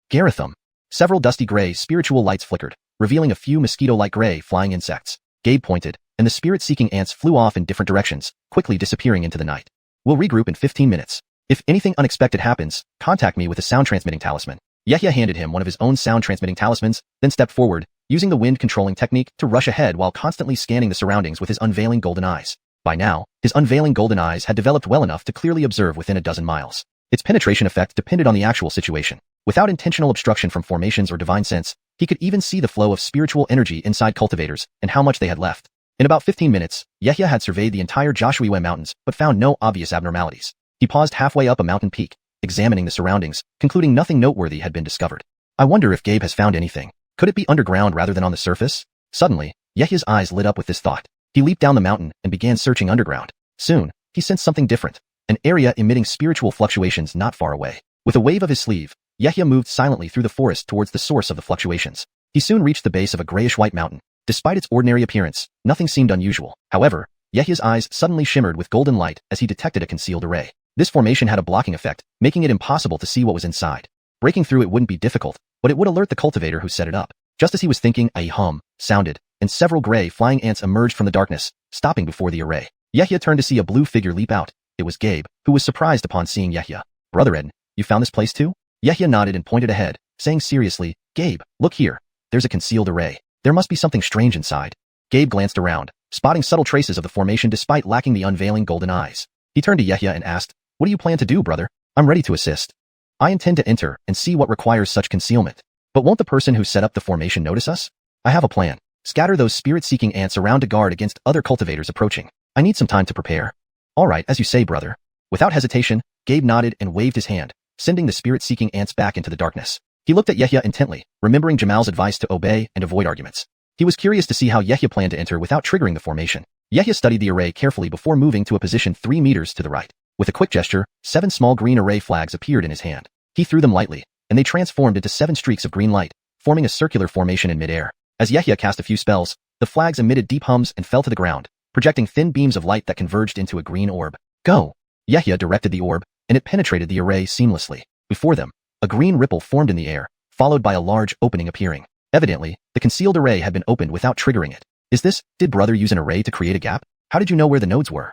Garathum. Several dusty gray spiritual lights flickered, revealing a few mosquito-like gray flying insects. Gabe pointed, and the spirit-seeking ants flew off in different directions, quickly disappearing into the night. We'll regroup in 15 minutes. If anything unexpected happens, contact me with a sound-transmitting talisman. Yahya handed him one of his own sound-transmitting talismans, then stepped forward, using the wind-controlling technique to rush ahead while constantly scanning the surroundings with his unveiling golden eyes. By now, his unveiling golden eyes had developed well enough to clearly observe within a dozen miles. Its penetration effect depended on the actual situation. Without intentional obstruction from formations or divine sense, he could even see the flow of spiritual energy inside cultivators and how much they had left. In about 15 minutes, Yahya had surveyed the entire Joshuiwe Mountains but found no obvious abnormalities. He paused halfway up a mountain peak, examining the surroundings, concluding nothing noteworthy had been discovered. I wonder if Gabe has found anything. Could it be underground rather than on the surface? Suddenly, Yahya's eyes lit up with this thought. He leaped down the mountain and began searching underground. Soon, he sensed something different, an area emitting spiritual fluctuations not far away. With a wave of his sleeve, Yahya moved silently through the forest towards the source of the fluctuations. He soon reached the base of a grayish-white mountain. Despite its ordinary appearance, nothing seemed unusual. However, Yahya's eyes suddenly shimmered with golden light as he detected a concealed array. This formation had a blocking effect, making it impossible to see what was inside. Breaking through it wouldn't be difficult, but it would alert the cultivator who set it up. Just as he was thinking, a hum sounded, and several gray flying ants emerged from the darkness, stopping before the array. Yahya turned to see a blue figure leap out. It was Gabe, who was surprised upon seeing Yahya. Brother Eden, you found this place too? Yahya nodded and pointed ahead, saying seriously, Gabe, look here. There's a concealed array. There must be something strange inside. Gabe glanced around, spotting subtle traces of the formation despite lacking the unveiling golden eyes. He turned to Yahya and asked, what do you plan to do, brother? I'm ready to assist. I intend to enter and see what requires such concealment. But won't the person who set up the formation notice us? I have a plan. Scatter those spirit-seeking ants around to guard against other cultivators approaching. I need some time to prepare. All right, as you say, brother. Without hesitation, Gabe nodded and waved his hand, sending the spirit-seeking ants back into the darkness. He looked at Yahya intently, remembering Jamal's advice to obey and avoid arguments. He was curious to see how Yahya planned to enter without triggering the formation. Yahya studied the array carefully before moving to a position 3 meters to the right. With a quick gesture, 7 small green array flags appeared in his hand. He threw them lightly, and they transformed into 7 streaks of green light, forming a circular formation in midair. As Yahya cast a few spells, the flags emitted deep hums and fell to the ground, projecting thin beams of light that converged into a green orb. Go! Yahya directed the orb, and it penetrated the array seamlessly. Before them, a green ripple formed in the air, followed by a large opening appearing. Evidently, the concealed array had been opened without triggering it. Did brother use an array to create a gap? How did you know where the nodes were?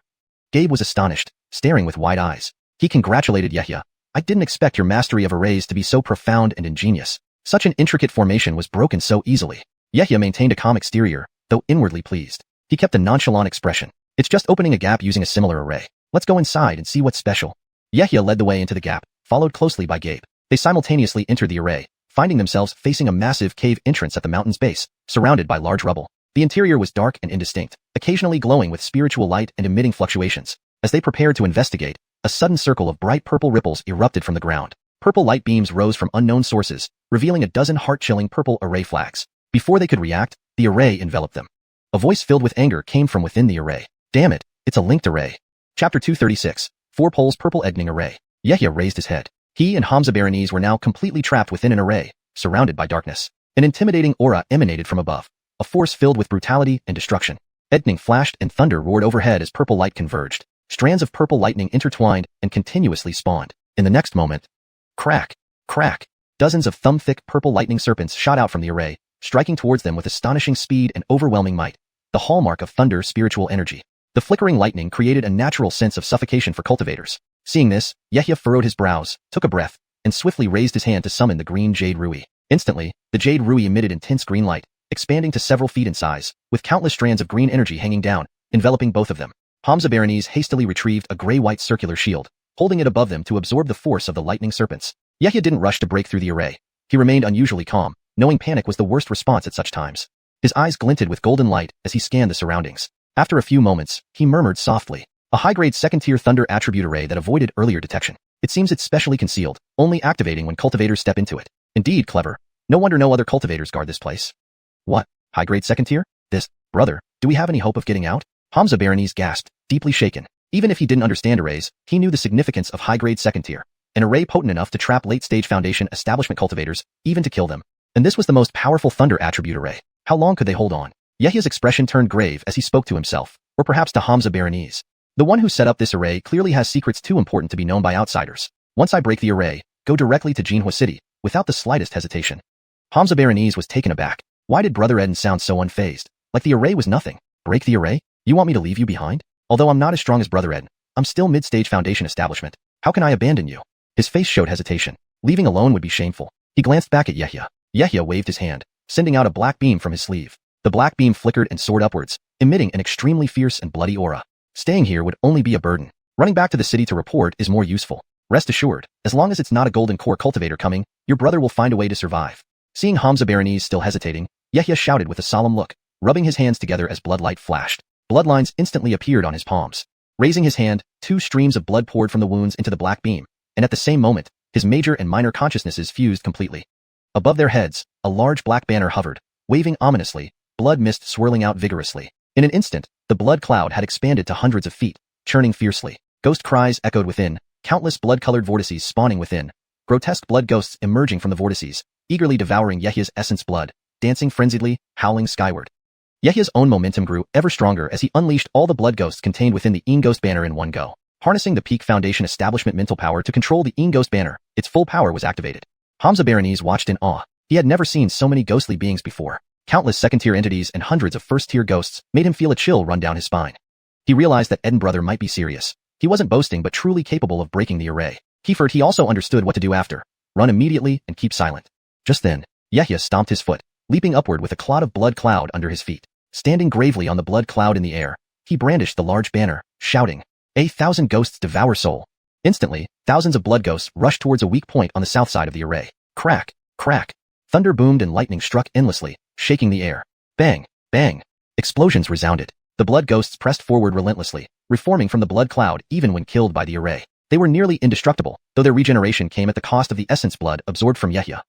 Gabe was astonished, staring with wide eyes. He congratulated Yahya. I didn't expect your mastery of arrays to be so profound and ingenious. Such an intricate formation was broken so easily. Yahya maintained a calm exterior, though inwardly pleased. He kept a nonchalant expression. It's just opening a gap using a similar array. Let's go inside and see what's special. Yahya led the way into the gap, followed closely by Gabe. They simultaneously entered the array, finding themselves facing a massive cave entrance at the mountain's base, surrounded by large rubble. The interior was dark and indistinct, occasionally glowing with spiritual light and emitting fluctuations. As they prepared to investigate, a sudden circle of bright purple ripples erupted from the ground. Purple light beams rose from unknown sources, revealing a dozen heart-chilling purple array flags. Before they could react, the array enveloped them. A voice filled with anger came from within the array. Damn it, it's a linked array. Chapter 236, 4 poles purple egg-ning array. Yahya raised his head. He and Hamza Berenice were now completely trapped within an array, surrounded by darkness. An intimidating aura emanated from above, a force filled with brutality and destruction. Lightning flashed and thunder roared overhead as purple light converged. Strands of purple lightning intertwined and continuously spawned. In the next moment, crack, crack, dozens of thumb-thick purple lightning serpents shot out from the array, striking towards them with astonishing speed and overwhelming might. The hallmark of thunder, spiritual energy. The flickering lightning created a natural sense of suffocation for cultivators. Seeing this, Yehia furrowed his brows, took a breath, and swiftly raised his hand to summon the green jade rui. Instantly, the jade rui emitted intense green light, expanding to several feet in size, with countless strands of green energy hanging down, enveloping both of them. Hamza Berenice hastily retrieved a gray-white circular shield, holding it above them to absorb the force of the lightning serpents. Yehia didn't rush to break through the array. He remained unusually calm, knowing panic was the worst response at such times. His eyes glinted with golden light as he scanned the surroundings. After a few moments, he murmured softly, "A high-grade second-tier thunder attribute array that avoided earlier detection. It seems it's specially concealed, only activating when cultivators step into it. Indeed, clever. No wonder no other cultivators guard this place." "What? High-grade second-tier? Brother, do we have any hope of getting out?" Hamza Berenice gasped, deeply shaken. Even if he didn't understand arrays, he knew the significance of high-grade second-tier. An array potent enough to trap late-stage Foundation establishment cultivators, even to kill them. And this was the most powerful thunder attribute array. How long could they hold on? Yehia's expression turned grave as he spoke to himself, or perhaps to Hamza Berenice. The one who set up this array clearly has secrets too important to be known by outsiders. Once I break the array, go directly to Jinhua City, without the slightest hesitation. Hamza Berenice was taken aback. Why did Brother Eden sound so unfazed? Like the array was nothing. Break the array? You want me to leave you behind? Although I'm not as strong as Brother Eden, I'm still mid-stage Foundation establishment. How can I abandon you? His face showed hesitation. Leaving alone would be shameful. He glanced back at Yehia. Yehia waved his hand, sending out a black beam from his sleeve. The black beam flickered and soared upwards, emitting an extremely fierce and bloody aura. Staying here would only be a burden. Running back to the city to report is more useful. Rest assured, as long as it's not a golden core cultivator coming, your brother will find a way to survive. Seeing Hamza Berenice still hesitating, Yehia shouted with a solemn look, rubbing his hands together as bloodlight flashed. Bloodlines instantly appeared on his palms. Raising his hand, 2 streams of blood poured from the wounds into the black beam, and at the same moment, his major and minor consciousnesses fused completely. Above their heads, a large black banner hovered, waving ominously, blood mist swirling out vigorously. In an instant, the blood cloud had expanded to hundreds of feet, churning fiercely. Ghost cries echoed within, countless blood-colored vortices spawning within, grotesque blood ghosts emerging from the vortices, eagerly devouring Yehia's essence blood, dancing frenziedly, howling skyward. Yehia's own momentum grew ever stronger as he unleashed all the blood ghosts contained within the Ghost banner in one go. Harnessing the peak Foundation establishment mental power to control the Ghost banner, its full power was activated. Hamza Berenice watched in awe. He had never seen so many ghostly beings before. Countless second-tier entities and hundreds of first-tier ghosts made him feel a chill run down his spine. He realized that Eden brother might be serious. He wasn't boasting but truly capable of breaking the array. He also understood what to do after. Run immediately and keep silent. Just then, Yehia stomped his foot, leaping upward with a clot of blood cloud under his feet. Standing gravely on the blood cloud in the air, he brandished the large banner, shouting, "A thousand ghosts devour soul." Instantly, thousands of blood ghosts rushed towards a weak point on the south side of the array. Crack, crack. Thunder boomed and lightning struck endlessly, shaking the air. Bang, bang. Explosions resounded. The blood ghosts pressed forward relentlessly, reforming from the blood cloud even when killed by the array. They were nearly indestructible, though their regeneration came at the cost of the essence blood absorbed from Yehia.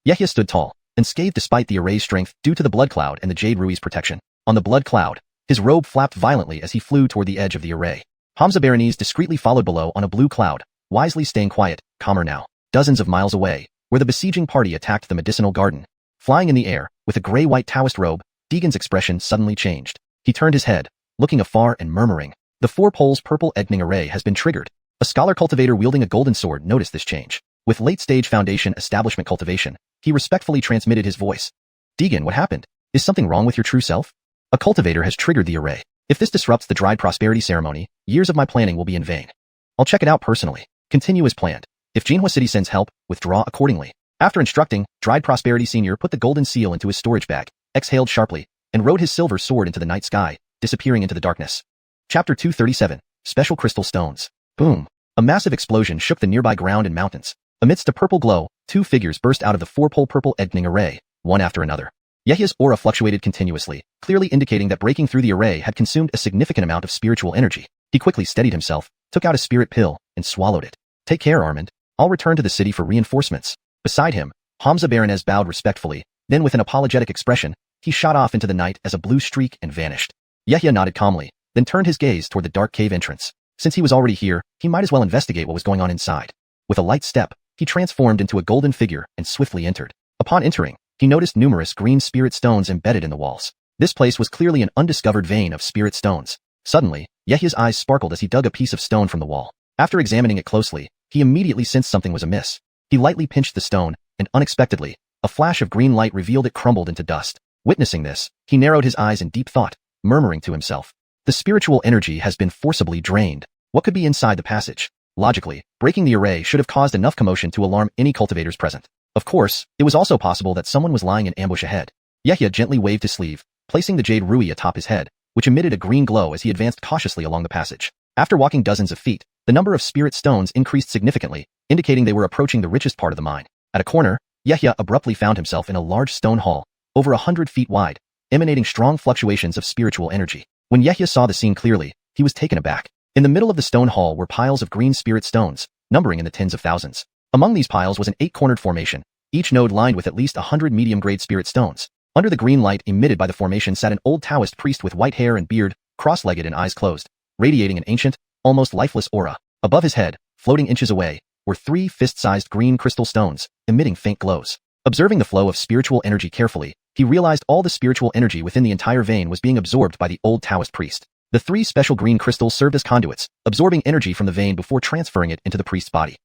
Yehia stood tall, unscathed despite the array's strength due to the blood cloud and the Jade Rui's protection. On the blood cloud, his robe flapped violently as he flew toward the edge of the array. Hamza Berenice discreetly followed below on a blue cloud, wisely staying quiet, calmer now. Dozens of miles away, where the besieging party attacked the medicinal garden. Flying in the air, with a gray-white Taoist robe, Deegan's expression suddenly changed. He turned his head, looking afar and murmuring, "The 4 poles purple Egning array has been triggered." A scholar cultivator wielding a golden sword noticed this change. With late-stage Foundation establishment cultivation, he respectfully transmitted his voice. "Deegan, what happened? Is something wrong with your true self? A cultivator has triggered the array. If this disrupts the dried prosperity ceremony, years of my planning will be in vain. I'll check it out personally. Continue as planned. If Jinhua City sends help, withdraw accordingly." After instructing, Dried Prosperity Sr. put the golden seal into his storage bag, exhaled sharply, and rode his silver sword into the night sky, disappearing into the darkness. Chapter 237, Special Crystal Stones. Boom. A massive explosion shook the nearby ground and mountains. Amidst a purple glow, 2 figures burst out of the 4-pole purple Egning array, one after another. Yehia's aura fluctuated continuously, clearly indicating that breaking through the array had consumed a significant amount of spiritual energy. He quickly steadied himself, took out a spirit pill, and swallowed it. "Take care, Armand. I'll return to the city for reinforcements." Beside him, Hamza Berenice bowed respectfully, then with an apologetic expression, he shot off into the night as a blue streak and vanished. Yehia nodded calmly, then turned his gaze toward the dark cave entrance. Since he was already here, he might as well investigate what was going on inside. With a light step, he transformed into a golden figure and swiftly entered. Upon entering, he noticed numerous green spirit stones embedded in the walls. This place was clearly an undiscovered vein of spirit stones. Suddenly, Yahya's eyes sparkled as he dug a piece of stone from the wall. After examining it closely, he immediately sensed something was amiss. He lightly pinched the stone, and unexpectedly, a flash of green light revealed it crumbled into dust. Witnessing this, he narrowed his eyes in deep thought, murmuring to himself, "The spiritual energy has been forcibly drained. What could be inside the passage?" Logically, breaking the array should have caused enough commotion to alarm any cultivators present. Of course, it was also possible that someone was lying in ambush ahead. Yahya gently waved his sleeve, placing the jade rui atop his head, which emitted a green glow as he advanced cautiously along the passage. After walking dozens of feet, the number of spirit stones increased significantly, indicating they were approaching the richest part of the mine. At a corner, Yahya abruptly found himself in a large stone hall, over 100 feet wide, emanating strong fluctuations of spiritual energy. When Yahya saw the scene clearly, he was taken aback. In the middle of the stone hall were piles of green spirit stones, numbering in the tens of thousands. Among these piles was an 8-cornered formation, each node lined with at least 100 medium-grade spirit stones. Under the green light emitted by the formation sat an old Taoist priest with white hair and beard, cross-legged and eyes closed, radiating an ancient, almost lifeless aura. Above his head, floating inches away, were 3 fist-sized green crystal stones, emitting faint glows. Observing the flow of spiritual energy carefully, he realized all the spiritual energy within the entire vein was being absorbed by the old Taoist priest. The 3 special green crystals served as conduits, absorbing energy from the vein before transferring it into the priest's body.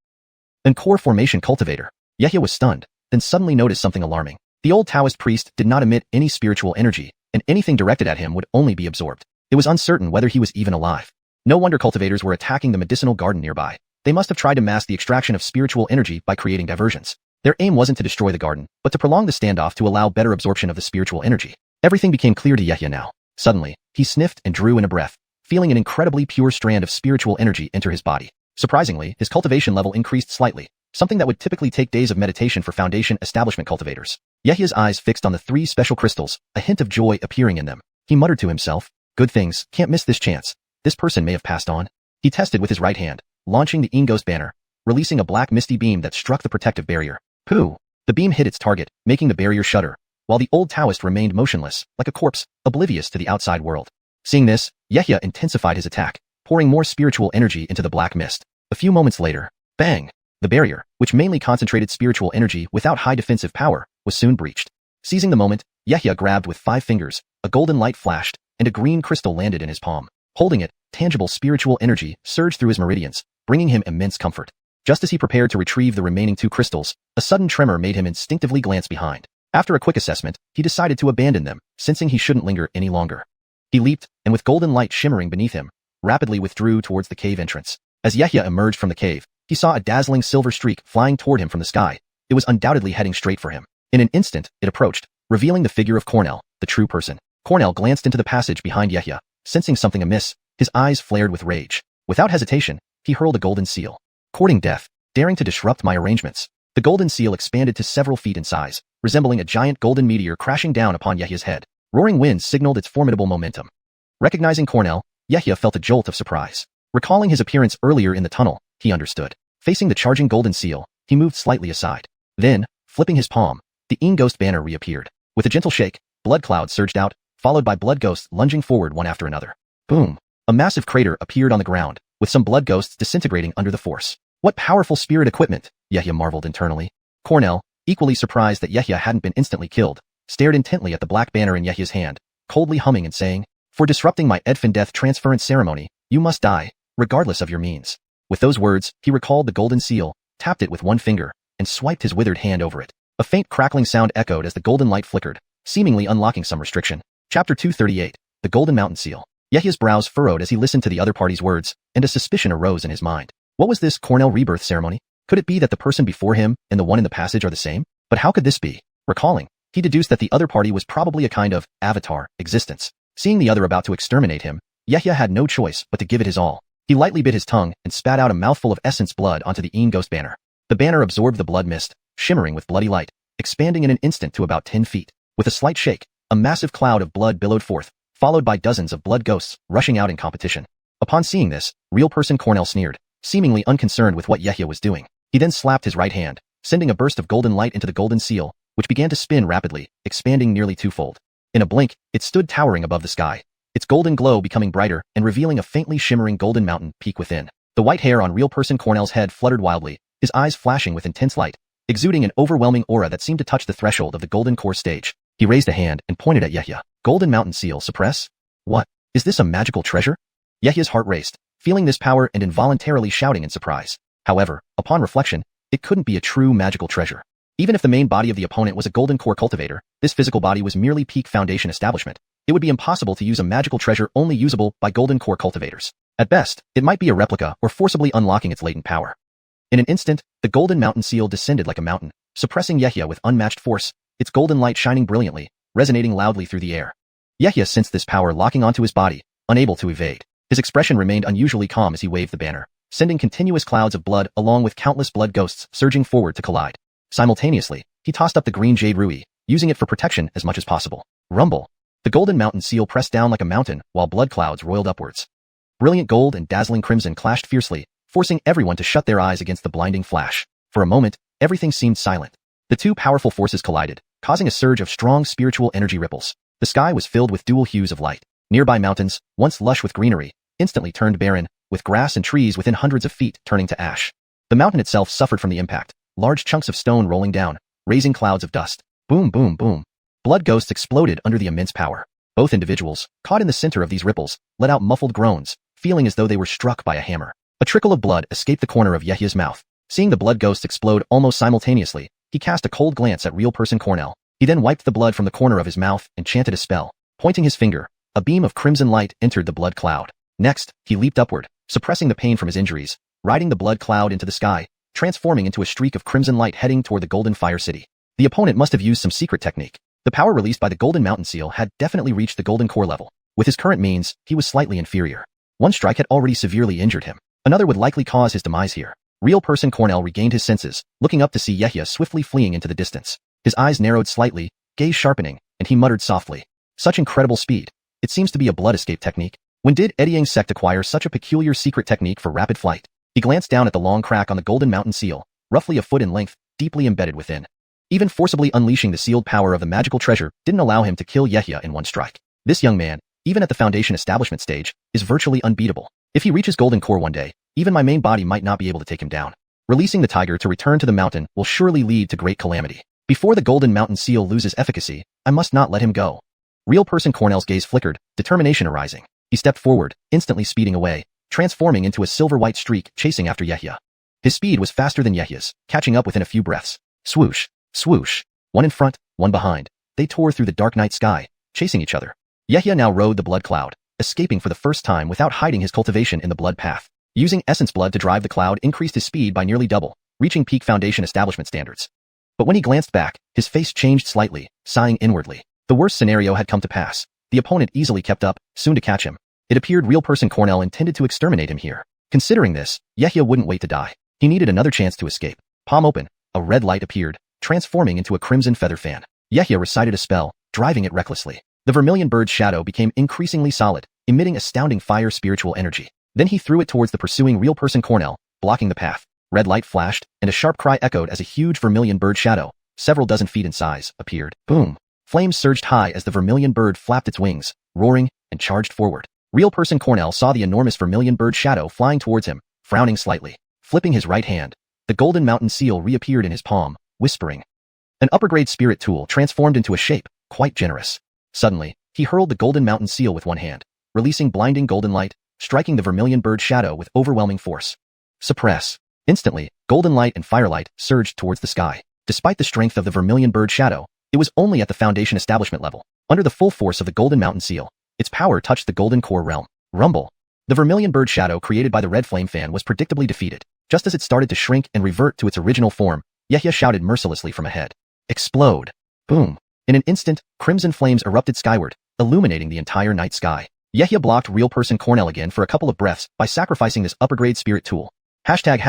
An core formation cultivator. Yahya was stunned, then suddenly noticed something alarming. The old Taoist priest did not emit any spiritual energy, and anything directed at him would only be absorbed. It was uncertain whether he was even alive. No wonder cultivators were attacking the medicinal garden nearby. They must have tried to mask the extraction of spiritual energy by creating diversions. Their aim wasn't to destroy the garden, but to prolong the standoff to allow better absorption of the spiritual energy. Everything became clear to Yahya now. Suddenly, he sniffed and drew in a breath, feeling an incredibly pure strand of spiritual energy enter his body. Surprisingly, his cultivation level increased slightly, something that would typically take days of meditation for foundation establishment cultivators. Yahya's eyes fixed on the 3 special crystals, a hint of joy appearing in them. He muttered to himself, "Good things, can't miss this chance. This person may have passed on." He tested with his right hand, launching the Ghost banner, releasing a black misty beam that struck the protective barrier. Pooh! The beam hit its target, making the barrier shudder, while the old Taoist remained motionless, like a corpse, oblivious to the outside world. Seeing this, Yahya intensified his attack, pouring more spiritual energy into the black mist. A few moments later, bang! The barrier, which mainly concentrated spiritual energy without high defensive power, was soon breached. Seizing the moment, Yahya grabbed with 5 fingers, a golden light flashed, and a green crystal landed in his palm. Holding it, tangible spiritual energy surged through his meridians, bringing him immense comfort. Just as he prepared to retrieve the remaining 2 crystals, a sudden tremor made him instinctively glance behind. After a quick assessment, he decided to abandon them, sensing he shouldn't linger any longer. He leaped, and with golden light shimmering beneath him, rapidly withdrew towards the cave entrance. As Yahya emerged from the cave, he saw a dazzling silver streak flying toward him from the sky. It was undoubtedly heading straight for him. In an instant, it approached, revealing the figure of Cornell, the true person. Cornell glanced into the passage behind Yahya, sensing something amiss. His eyes flared with rage. Without hesitation, he hurled a golden seal. Courting death, daring to disrupt my arrangements. The golden seal expanded to several feet in size, resembling a giant golden meteor crashing down upon Yahya's head. Roaring winds signaled its formidable momentum. Recognizing Cornell, Yahya felt a jolt of surprise. Recalling his appearance earlier in the tunnel, he understood. Facing the charging golden seal, he moved slightly aside. Then, flipping his palm, the Ghost banner reappeared. With a gentle shake, blood clouds surged out, followed by blood ghosts lunging forward one after another. Boom! A massive crater appeared on the ground, with some blood ghosts disintegrating under the force. What powerful spirit equipment, Yahya marveled internally. Cornell, equally surprised that Yahya hadn't been instantly killed, stared intently at the black banner in Yahya's hand, coldly humming and saying, "For disrupting my Edfin death transference ceremony, you must die, regardless of your means." With those words, he recalled the golden seal, tapped it with one finger, and swiped his withered hand over it. A faint crackling sound echoed as the golden light flickered, seemingly unlocking some restriction. Chapter 238, The Golden Mountain Seal. Yahya's brows furrowed as he listened to the other party's words, and a suspicion arose in his mind. What was this Cornell rebirth ceremony? Could it be that the person before him and the one in the passage are the same? But how could this be? Recalling, he deduced that the other party was probably a kind of avatar existence. Seeing the other about to exterminate him, Yahya had no choice but to give it his all. He lightly bit his tongue and spat out a mouthful of essence blood onto the Ghost banner. The banner absorbed the blood mist, shimmering with bloody light, expanding in an instant to about 10 feet. With a slight shake, a massive cloud of blood billowed forth, followed by dozens of blood ghosts rushing out in competition. Upon seeing this, real person Cornell sneered, seemingly unconcerned with what Yahya was doing. He then slapped his right hand, sending a burst of golden light into the golden seal, which began to spin rapidly, expanding nearly twofold. In a blink, it stood towering above the sky, its golden glow becoming brighter and revealing a faintly shimmering golden mountain peak within. The white hair on real person Cornell's head fluttered wildly, his eyes flashing with intense light, exuding an overwhelming aura that seemed to touch the threshold of the golden core stage. He raised a hand and pointed at Yahya. Golden Mountain Seal, suppress? What? Is this a magical treasure? Yehya's heart raced, feeling this power and involuntarily shouting in surprise. However, upon reflection, it couldn't be a true magical treasure. Even if the main body of the opponent was a golden core cultivator, this physical body was merely peak foundation establishment. It would be impossible to use a magical treasure only usable by golden core cultivators. At best, it might be a replica or forcibly unlocking its latent power. In an instant, the Golden Mountain Seal descended like a mountain, suppressing Yehya with unmatched force, its golden light shining brilliantly, resonating loudly through the air. Yehya sensed this power locking onto his body, unable to evade. His expression remained unusually calm as he waved the banner, sending continuous clouds of blood along with countless blood ghosts surging forward to collide. Simultaneously, he tossed up the green jade rui, using it for protection as much as possible. Rumble. The Golden Mountain Seal pressed down like a mountain while blood clouds roiled upwards. Brilliant gold and dazzling crimson clashed fiercely, forcing everyone to shut their eyes against the blinding flash. For a moment, everything seemed silent. The two powerful forces collided, causing a surge of strong spiritual energy ripples. The sky was filled with dual hues of light. Nearby mountains, once lush with greenery, instantly turned barren, with grass and trees within hundreds of feet turning to ash. The mountain itself suffered from the impact, large chunks of stone rolling down, raising clouds of dust. Boom, boom, boom. Blood ghosts exploded under the immense power. Both individuals, caught in the center of these ripples, let out muffled groans, feeling as though they were struck by a hammer. A trickle of blood escaped the corner of Yehya's mouth. Seeing the blood ghosts explode almost simultaneously, he cast a cold glance at real person Cornell. He then wiped the blood from the corner of his mouth and chanted a spell. Pointing his finger, a beam of crimson light entered the blood cloud. Next, he leaped upward, suppressing the pain from his injuries, riding the blood cloud into the sky, transforming into a streak of crimson light heading toward the Golden Fire City. The opponent must have used some secret technique. The power released by the Golden Mountain Seal had definitely reached the Golden Core level. With his current means, he was slightly inferior. One strike had already severely injured him. Another would likely cause his demise here. Real person Cornell regained his senses, looking up to see Yehya swiftly fleeing into the distance. His eyes narrowed slightly, gaze sharpening, and he muttered softly. Such incredible speed. It seems to be a blood escape technique. When did Ediang's sect acquire such a peculiar secret technique for rapid flight? He glanced down at the long crack on the Golden Mountain Seal, roughly a foot in length, deeply embedded within. Even forcibly unleashing the sealed power of the magical treasure didn't allow him to kill Yehya in one strike. This young man, even at the Foundation establishment stage, is virtually unbeatable. If he reaches Golden Core one day, even my main body might not be able to take him down. Releasing the tiger to return to the mountain will surely lead to great calamity. Before the Golden Mountain Seal loses efficacy, I must not let him go. Real person Cornell's gaze flickered, determination arising. He stepped forward, instantly speeding away, transforming into a silver-white streak chasing after Yehya. His speed was faster than Yehya's, catching up within a few breaths. Swoosh, swoosh, one in front, one behind. They tore through the dark night sky, chasing each other. Yehya now rode the blood cloud, escaping for the first time without hiding his cultivation in the blood path. Using essence blood to drive the cloud increased his speed by nearly double, reaching peak Foundation establishment standards. But when he glanced back, his face changed slightly, sighing inwardly. The worst scenario had come to pass. The opponent easily kept up, soon to catch him. It appeared real person Cornell intended to exterminate him here. Considering this, Yehya wouldn't wait to die. He needed another chance to escape. Palm open, a red light appeared, transforming into a crimson feather fan. Yehya recited a spell, driving it recklessly. The vermilion bird's shadow became increasingly solid, emitting astounding fire spiritual energy. Then he threw it towards the pursuing real person Cornell, blocking the path. Red light flashed, and a sharp cry echoed as a huge vermilion bird shadow, several dozen feet in size, appeared. Boom! Flames surged high as the vermilion bird flapped its wings, roaring, and charged forward. Real person Cornell saw the enormous vermilion bird shadow flying towards him, frowning slightly. Flipping his right hand, the Golden Mountain Seal reappeared in his palm, whispering. An upper-grade spirit tool transformed into a shape, quite generous. Suddenly, he hurled the Golden Mountain Seal with one hand, releasing blinding golden light, striking the vermilion bird shadow with overwhelming force. Suppress. Instantly, golden light and firelight surged towards the sky. Despite the strength of the vermilion bird shadow, it was only at the Foundation establishment level. Under the full force of the Golden Mountain Seal, its power touched the Golden Core realm. Rumble. The vermilion bird shadow created by the red flame fan was predictably defeated. Just as it started to shrink and revert to its original form, Yehya shouted mercilessly from ahead. Explode. Boom. In an instant, crimson flames erupted skyward, illuminating the entire night sky. Yehya blocked real person Cornell again for a couple of breaths by sacrificing this upper-grade spirit tool. Hashtag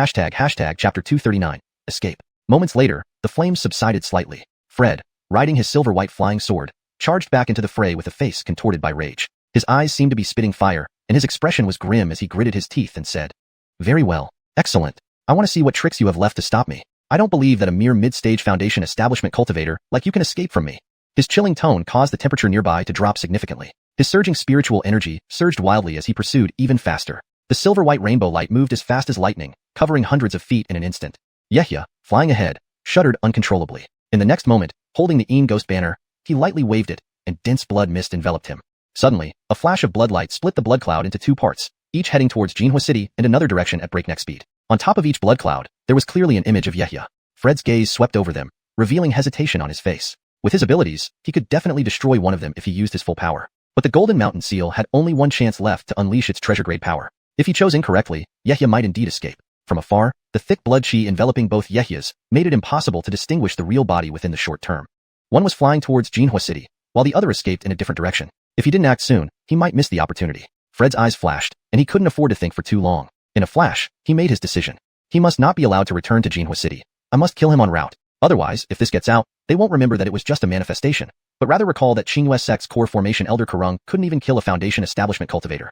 chapter 239. Escape. Moments later, the flames subsided slightly. Fred, riding his silver-white flying sword, charged back into the fray with a face contorted by rage. His eyes seemed to be spitting fire, and his expression was grim as he gritted his teeth and said, "Very well. Excellent. I want to see what tricks you have left to stop me. I don't believe that a mere mid-stage Foundation establishment cultivator like you can escape from me." His chilling tone caused the temperature nearby to drop significantly. His surging spiritual energy surged wildly as he pursued even faster. The silver-white rainbow light moved as fast as lightning, covering hundreds of feet in an instant. Yehya, flying ahead, shuddered uncontrollably. In the next moment, holding the Een Ghost banner, he lightly waved it, and dense blood mist enveloped him. Suddenly, a flash of bloodlight split the blood cloud into two parts, each heading towards Jinhua City and another direction at breakneck speed. On top of each blood cloud, there was clearly an image of Yehia. Fred's gaze swept over them, revealing hesitation on his face. With his abilities, he could definitely destroy one of them if he used his full power. But the Golden Mountain Seal had only one chance left to unleash its treasure-grade power. If he chose incorrectly, Yehia might indeed escape. From afar, the thick blood chi enveloping both Yehias made it impossible to distinguish the real body within the short term. One was flying towards Jinhua City, while the other escaped in a different direction. If he didn't act soon, he might miss the opportunity. Fred's eyes flashed, and he couldn't afford to think for too long. In a flash, he made his decision. He must not be allowed to return to Jinhua City. I must kill him en route. Otherwise, if this gets out, they won't remember that it was just a manifestation, but rather recall that Qingyue sect's core formation Elder Kurung couldn't even kill a Foundation establishment cultivator.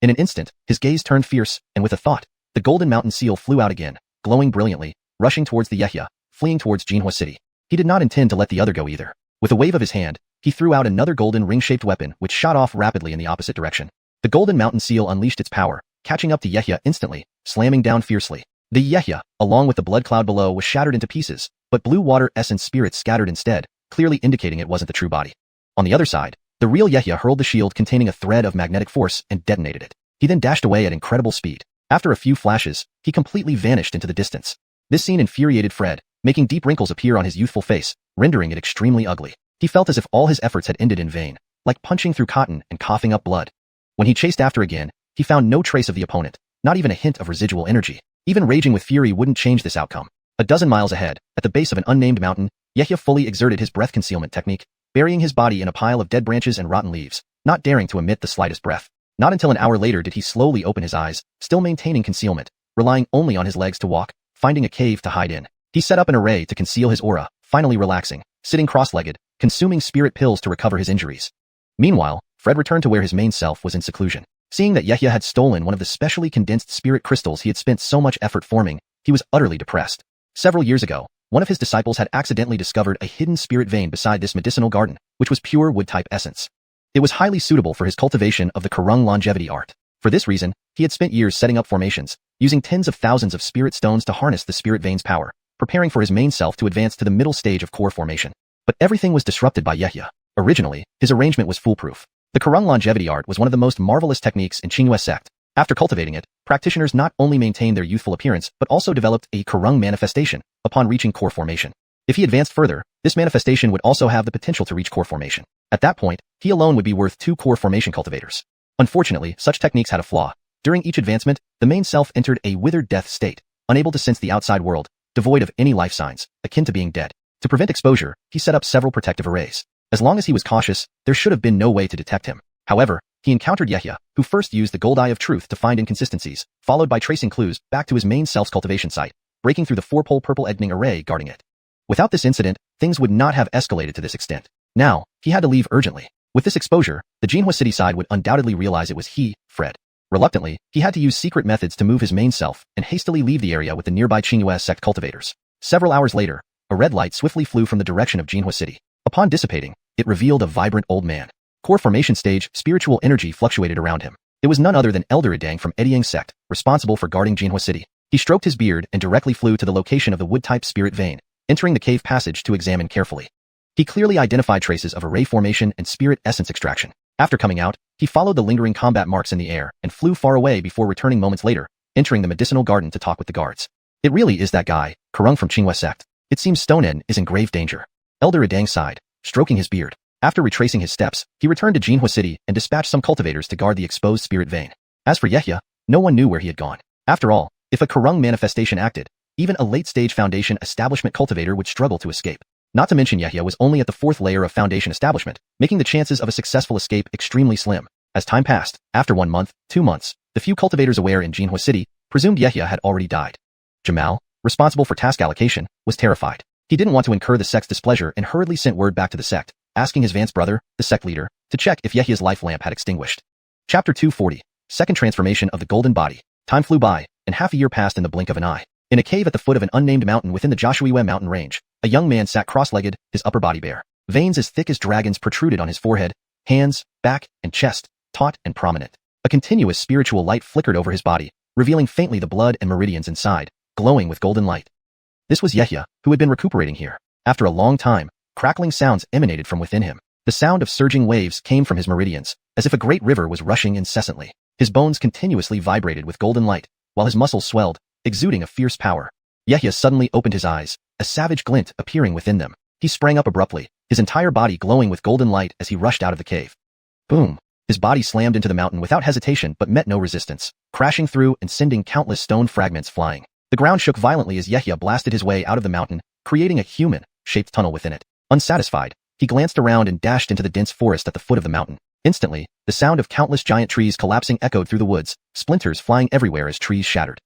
In an instant, his gaze turned fierce, and with a thought, the Golden Mountain Seal flew out again, glowing brilliantly, rushing towards the Yehia, fleeing towards Jinhua City. He did not intend to let the other go either. With a wave of his hand, he threw out another golden ring-shaped weapon which shot off rapidly in the opposite direction. The Golden Mountain Seal unleashed its power, catching up to Yehia instantly, slamming down fiercely. The Yehia, along with the blood cloud below, was shattered into pieces, but blue water essence spirits scattered instead, clearly indicating it wasn't the true body. On the other side, the real Yehia hurled the shield containing a thread of magnetic force and detonated it. He then dashed away at incredible speed. After a few flashes, he completely vanished into the distance. This scene infuriated Fred, making deep wrinkles appear on his youthful face, rendering it extremely ugly. He felt as if all his efforts had ended in vain, like punching through cotton and coughing up blood. When he chased after again, he found no trace of the opponent, not even a hint of residual energy. Even raging with fury wouldn't change this outcome. A dozen miles ahead, at the base of an unnamed mountain, Yehia fully exerted his breath concealment technique, burying his body in a pile of dead branches and rotten leaves, not daring to emit the slightest breath. Not until an hour later did he slowly open his eyes, still maintaining concealment, relying only on his legs to walk, finding a cave to hide in. He set up an array to conceal his aura, finally relaxing, sitting cross-legged, consuming spirit pills to recover his injuries. Meanwhile, Fred returned to where his main self was in seclusion. Seeing that Yehia had stolen one of the specially condensed spirit crystals he had spent so much effort forming, he was utterly depressed. Several years ago, one of his disciples had accidentally discovered a hidden spirit vein beside this medicinal garden, which was pure wood-type essence. It was highly suitable for his cultivation of the Kurung longevity art. For this reason, he had spent years setting up formations, using tens of thousands of spirit stones to harness the spirit vein's power, preparing for his main self to advance to the middle stage of core formation. But everything was disrupted by Yehia. Originally, his arrangement was foolproof. The Kurung longevity art was one of the most marvelous techniques in Qingyue sect. After cultivating it, practitioners not only maintained their youthful appearance but also developed a Kurung manifestation upon reaching core formation. If he advanced further, this manifestation would also have the potential to reach core formation. At that point, he alone would be worth 2 core formation cultivators. Unfortunately, such techniques had a flaw. During each advancement, the main self entered a withered death state, unable to sense the outside world, devoid of any life signs, akin to being dead. To prevent exposure, he set up several protective arrays. As long as he was cautious, there should have been no way to detect him. However, he encountered Yehia, who first used the gold eye of truth to find inconsistencies, followed by tracing clues back to his main self's cultivation site, breaking through the 4-pole purple egg array guarding it. Without this incident, things would not have escalated to this extent. Now, he had to leave urgently. With this exposure, the Jinhua City side would undoubtedly realize it was he, Fred. Reluctantly, he had to use secret methods to move his main self and hastily leave the area with the nearby Qingyue sect cultivators. Several hours later, a red light swiftly flew from the direction of Jinhua City. Upon dissipating, it revealed a vibrant old man. Core formation stage, spiritual energy fluctuated around him. It was none other than Elder Idang from Ediang sect, responsible for guarding Jinhua City. He stroked his beard and directly flew to the location of the wood-type spirit vein, entering the cave passage to examine carefully. He clearly identified traces of array formation and spirit essence extraction. After coming out, he followed the lingering combat marks in the air and flew far away before returning moments later, entering the medicinal garden to talk with the guards. It really is that guy, Kurung from Qingyue sect. It seems Stonehenge is in grave danger. Elder Idang sighed, stroking his beard. After retracing his steps, he returned to Jinhua City and dispatched some cultivators to guard the exposed spirit vein. As for Yehia, no one knew where he had gone. After all, if a Kurung manifestation acted, even a late-stage Foundation establishment cultivator would struggle to escape. Not to mention Yehia was only at the 4th layer of Foundation establishment, making the chances of a successful escape extremely slim. As time passed, after 1 month, 2 months, the few cultivators aware in Jinhua City presumed Yehia had already died. Jamal, responsible for task allocation, was terrified. He didn't want to incur the sect's displeasure and hurriedly sent word back to the sect, asking his Vance brother, the sect leader, to check if Yehia's life lamp had extinguished. Chapter 240. Second Transformation of the Golden Body. Time flew by, and half a year passed in the blink of an eye. In a cave at the foot of an unnamed mountain within the Joshuiwe mountain range, a young man sat cross-legged, his upper body bare. Veins as thick as dragons protruded on his forehead, hands, back, and chest, taut and prominent. A continuous spiritual light flickered over his body, revealing faintly the blood and meridians inside, glowing with golden light. This was Yehia, who had been recuperating here. After a long time, crackling sounds emanated from within him. The sound of surging waves came from his meridians, as if a great river was rushing incessantly. His bones continuously vibrated with golden light, while his muscles swelled, exuding a fierce power. Yehia suddenly opened his eyes, a savage glint appearing within them. He sprang up abruptly, his entire body glowing with golden light as he rushed out of the cave. Boom! His body slammed into the mountain without hesitation but met no resistance, crashing through and sending countless stone fragments flying. The ground shook violently as Yehia blasted his way out of the mountain, creating a human-shaped tunnel within it. Unsatisfied, he glanced around and dashed into the dense forest at the foot of the mountain. Instantly, the sound of countless giant trees collapsing echoed through the woods, splinters flying everywhere as trees shattered.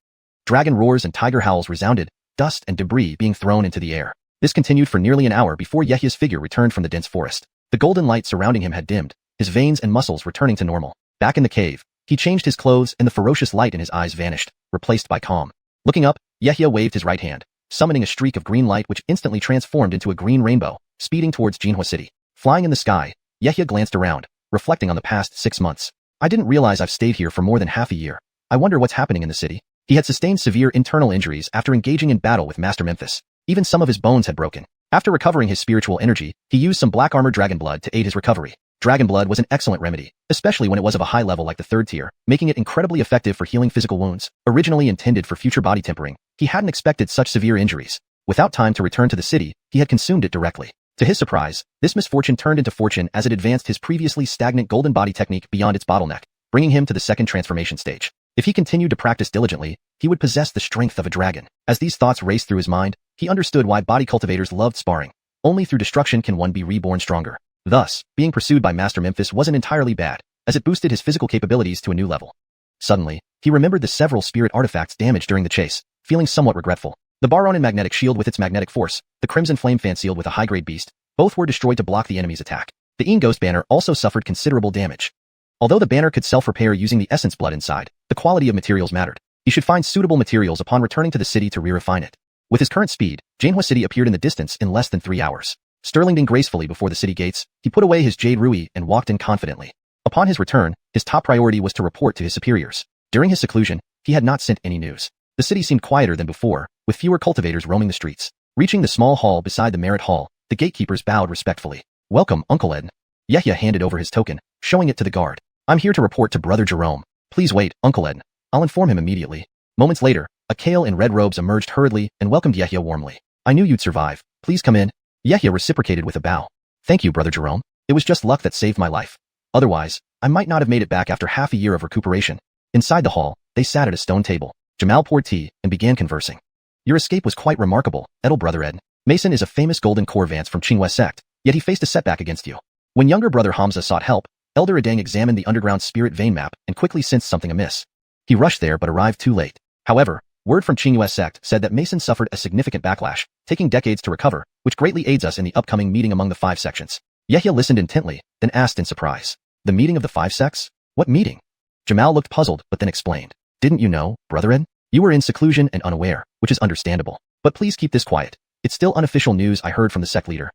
Dragon roars and tiger howls resounded, dust and debris being thrown into the air. This continued for nearly an hour before Yehia's figure returned from the dense forest. The golden light surrounding him had dimmed, his veins and muscles returning to normal. Back in the cave, he changed his clothes and the ferocious light in his eyes vanished, replaced by calm. Looking up, Yehia waved his right hand, summoning a streak of green light which instantly transformed into a green rainbow, speeding towards Jinhua City. Flying in the sky, Yehia glanced around, reflecting on the past 6 months. I didn't realize I've stayed here for more than half a year. I wonder what's happening in the city. He had sustained severe internal injuries after engaging in battle with Master Memphis. Even some of his bones had broken. After recovering his spiritual energy, he used some black armor dragon blood to aid his recovery. Dragon blood was an excellent remedy, especially when it was of a high level like the 3rd tier, making it incredibly effective for healing physical wounds. Originally intended for future body tempering, he hadn't expected such severe injuries. Without time to return to the city, he had consumed it directly. To his surprise, this misfortune turned into fortune as it advanced his previously stagnant golden body technique beyond its bottleneck, bringing him to the 2nd transformation stage. If he continued to practice diligently, he would possess the strength of a dragon. As these thoughts raced through his mind, he understood why body cultivators loved sparring. Only through destruction can one be reborn stronger. Thus, being pursued by Master Memphis wasn't entirely bad, as it boosted his physical capabilities to a new level. Suddenly, he remembered the several spirit artifacts damaged during the chase, feeling somewhat regretful. The Baronin magnetic shield with its magnetic force, the Crimson Flame fan sealed with a high-grade beast, both were destroyed to block the enemy's attack. The Een Ghost banner also suffered considerable damage. Although the banner could self-repair using the essence blood inside, the quality of materials mattered. He should find suitable materials upon returning to the city to re-refine it. With his current speed, Jinhua City appeared in the distance in less than 3 hours. Sterlinging gracefully before the city gates, he put away his jade rui and walked in confidently. Upon his return, his top priority was to report to his superiors. During his seclusion, he had not sent any news. The city seemed quieter than before, with fewer cultivators roaming the streets. Reaching the small hall beside the Merit Hall, the gatekeepers bowed respectfully. "Welcome, Uncle Ed." Yehia handed over his token, showing it to the guard. "I'm here to report to Brother Jerome. Please wait, Uncle Ed. I'll inform him immediately." Moments later, a Kale in red robes emerged hurriedly and welcomed Yehia warmly. "I knew you'd survive. Please come in." Yehia reciprocated with a bow. "Thank you, Brother Jerome. It was just luck that saved my life. Otherwise, I might not have made it back after half a year of recuperation." Inside the hall, they sat at a stone table. Jamal poured tea and began conversing. "Your escape was quite remarkable, Brother Ed. Mason is a famous golden core Vance from Qinghua sect, yet he faced a setback against you. When younger brother Hamza sought help, Elder Adang examined the underground spirit vein map and quickly sensed something amiss. He rushed there but arrived too late. However, word from Qinghua sect said that Mason suffered a significant backlash, taking decades to recover, which greatly aids us in the upcoming meeting among the 5 sections." Yehia listened intently, then asked in surprise. "The meeting of the 5 sects? What meeting?" Jamal looked puzzled but then explained. "Didn't you know, Brother Ed? You were in seclusion and unaware, which is understandable. But please keep this quiet. It's still unofficial news I heard from the sect leader.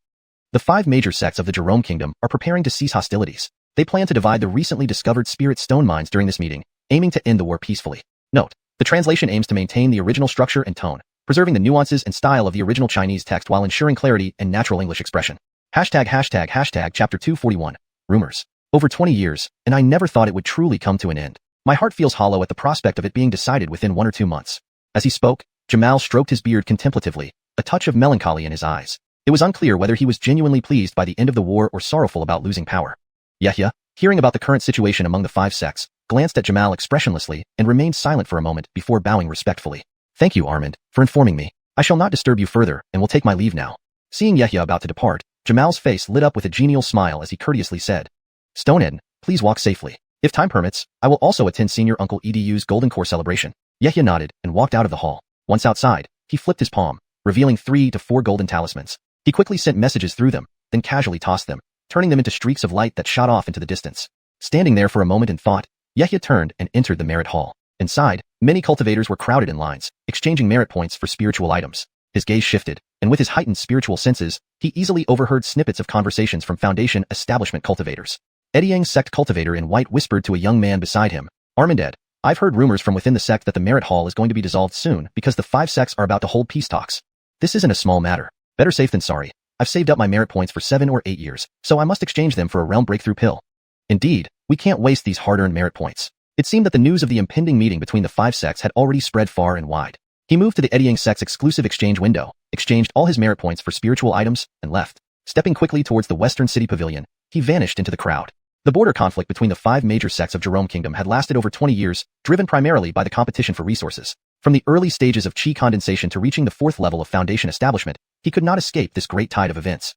The 5 major sects of the Jerome Kingdom are preparing to cease hostilities. They plan to divide the recently discovered spirit stone mines during this meeting, aiming to end the war peacefully. Note: the translation aims to maintain the original structure and tone, preserving the nuances and style of the original Chinese text while ensuring clarity and natural English expression. ####Chapter 241. Rumors. Over 20 years, and I never thought it would truly come to an end. My heart feels hollow at the prospect of it being decided within 1 or 2 months." As he spoke, Jamal stroked his beard contemplatively, a touch of melancholy in his eyes. It was unclear whether he was genuinely pleased by the end of the war or sorrowful about losing power. Yehia, hearing about the current situation among the 5 sects, glanced at Jamal expressionlessly and remained silent for a moment before bowing respectfully. "Thank you, Armand, for informing me. I shall not disturb you further and will take my leave now." Seeing Yehia about to depart, Jamal's face lit up with a genial smile as he courteously said, "Stonehead, please walk safely. If time permits, I will also attend Senior Uncle EDU's Golden Core celebration." Yehia nodded and walked out of the hall. Once outside, he flipped his palm, revealing 3 to 4 golden talismans. He quickly sent messages through them, then casually tossed them, turning them into streaks of light that shot off into the distance. Standing there for a moment in thought, Yehia turned and entered the Merit Hall. Inside, many cultivators were crowded in lines, exchanging merit points for spiritual items. His gaze shifted, and with his heightened spiritual senses, he easily overheard snippets of conversations from Foundation establishment cultivators. Ediang sect cultivator in white whispered to a young man beside him, "Armanded, I've heard rumors from within the sect that the Merit Hall is going to be dissolved soon because the 5 sects are about to hold peace talks. This isn't a small matter. Better safe than sorry. I've saved up my merit points for 7 or 8 years, so I must exchange them for a realm breakthrough pill. Indeed, we can't waste these hard-earned merit points. It seemed that the news of the impending meeting between the 5 sects had already spread far and wide. He moved to the Edying sect's exclusive exchange window, exchanged all his merit points for spiritual items, and left. Stepping quickly towards the western city pavilion, he vanished into the crowd. The border conflict between the 5 major sects of Jerome Kingdom had lasted over 20 years, driven primarily by the competition for resources. From the early stages of chi condensation to reaching the 4th level of foundation establishment, he could not escape this great tide of events.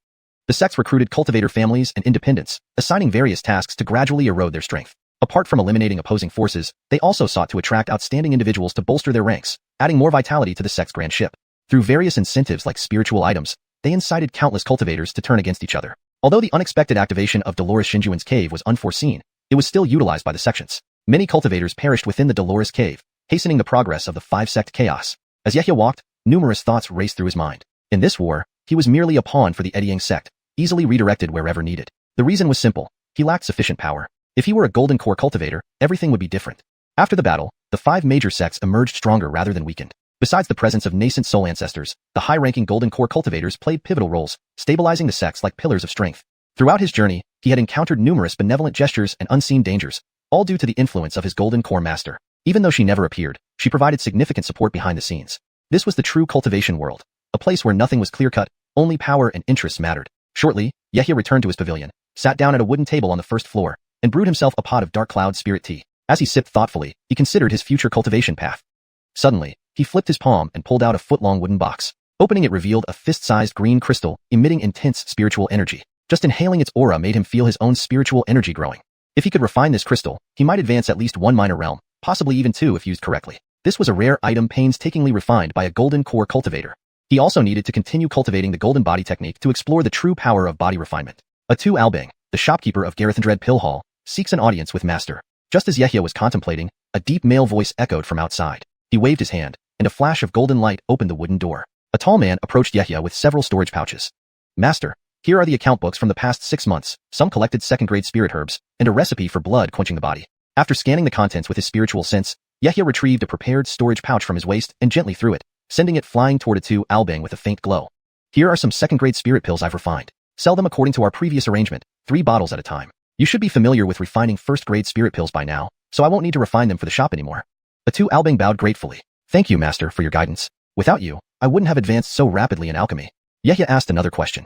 The sects recruited cultivator families and independents, assigning various tasks to gradually erode their strength. Apart from eliminating opposing forces, they also sought to attract outstanding individuals to bolster their ranks, adding more vitality to the sect's grand ship. Through various incentives like spiritual items, they incited countless cultivators to turn against each other. Although the unexpected activation of Dolores Shinjuan's cave was unforeseen, it was still utilized by the sections. Many cultivators perished within the Dolores cave, hastening the progress of the 5-sect chaos. As Yehia walked, numerous thoughts raced through his mind. In this war, he was merely a pawn for the Edying sect, easily redirected wherever needed. The reason was simple: he lacked sufficient power. If he were a golden core cultivator, everything would be different. After the battle, the 5 major sects emerged stronger rather than weakened. Besides the presence of nascent soul ancestors, the high-ranking golden core cultivators played pivotal roles, stabilizing the sects like pillars of strength. Throughout his journey, he had encountered numerous benevolent gestures and unseen dangers, all due to the influence of his golden core master. Even though she never appeared, she provided significant support behind the scenes. This was the true cultivation world, a place where nothing was clear-cut, only power and interests mattered. Shortly, Yehia returned to his pavilion, sat down at a wooden table on the first floor, and brewed himself a pot of dark cloud spirit tea. As he sipped thoughtfully, he considered his future cultivation path. Suddenly, he flipped his palm and pulled out a foot-long wooden box. Opening it revealed a fist-sized green crystal, emitting intense spiritual energy. Just inhaling its aura made him feel his own spiritual energy growing. If he could refine this crystal, he might advance at least 1 minor realm, possibly even 2 if used correctly. This was a rare item painstakingly refined by a golden core cultivator. He also needed to continue cultivating the golden body technique to explore the true power of body refinement. Atu Albang, the shopkeeper of Garethindred Pill Hall, seeks an audience with Master. Just as Yehia was contemplating, a deep male voice echoed from outside. He waved his hand, and a flash of golden light opened the wooden door. A tall man approached Yehia with several storage pouches. Master, here are the account books from the past 6 months, some collected second-grade spirit herbs, and a recipe for blood quenching the body. After scanning the contents with his spiritual sense, Yehia retrieved a prepared storage pouch from his waist and gently threw it, sending it flying toward Atu Albang with a faint glow. Here are some second-grade spirit pills I've refined. Sell them according to our previous arrangement, 3 bottles at a time. You should be familiar with refining first-grade spirit pills by now, so I won't need to refine them for the shop anymore. Atu Albang bowed gratefully. Thank you, Master, for your guidance. Without you, I wouldn't have advanced so rapidly in alchemy. Yehia asked another question.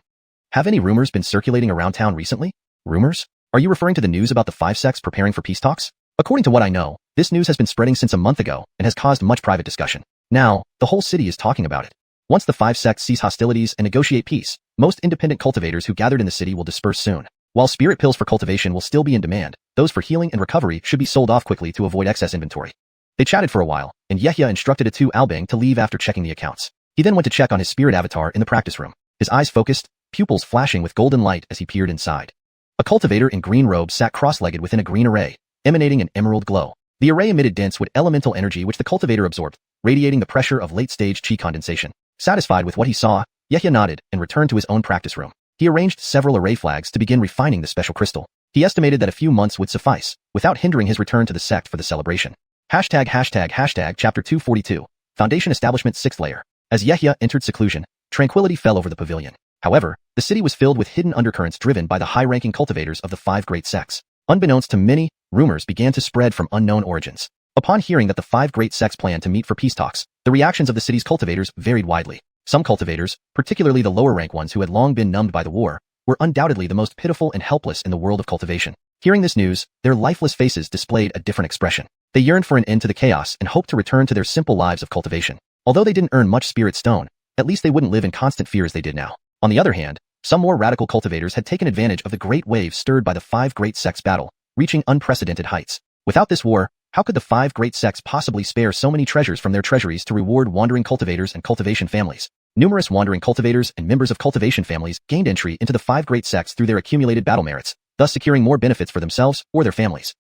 Have any rumors been circulating around town recently? Rumors? Are you referring to the news about the 5 sects preparing for peace talks? According to what I know, this news has been spreading since a month ago and has caused much private discussion. Now, the whole city is talking about it. Once the 5 sects cease hostilities and negotiate peace, most independent cultivators who gathered in the city will disperse soon. While spirit pills for cultivation will still be in demand, those for healing and recovery should be sold off quickly to avoid excess inventory. They chatted for a while, and Yehia instructed Atu Albang to leave after checking the accounts. He then went to check on his spirit avatar in the practice room. His eyes focused, pupils flashing with golden light as he peered inside. A cultivator in green robes sat cross-legged within a green array, emanating an emerald glow. The array emitted dense wood elemental energy which the cultivator absorbed, radiating the pressure of late-stage chi condensation. Satisfied with what he saw, Yehia nodded and returned to his own practice room. He arranged several array flags to begin refining the special crystal. He estimated that a few months would suffice, without hindering his return to the sect for the celebration. Chapter 242, Foundation Establishment 6th Layer. As Yehia entered seclusion, tranquility fell over the pavilion. However, the city was filled with hidden undercurrents driven by the high-ranking cultivators of the 5 great sects. Unbeknownst to many, rumors began to spread from unknown origins. Upon hearing that the 5 great sects planned to meet for peace talks, the reactions of the city's cultivators varied widely. Some cultivators, particularly the lower-rank ones who had long been numbed by the war, were undoubtedly the most pitiful and helpless in the world of cultivation. Hearing this news, their lifeless faces displayed a different expression. They yearned for an end to the chaos and hoped to return to their simple lives of cultivation. Although they didn't earn much spirit stone, at least they wouldn't live in constant fear as they did now. On the other hand, some more radical cultivators had taken advantage of the great wave stirred by the 5 great sects battle, reaching unprecedented heights. Without this war, how could the 5 great sects possibly spare so many treasures from their treasuries to reward wandering cultivators and cultivation families? Numerous wandering cultivators and members of cultivation families gained entry into the 5 great sects through their accumulated battle merits, thus securing more benefits for themselves or their families.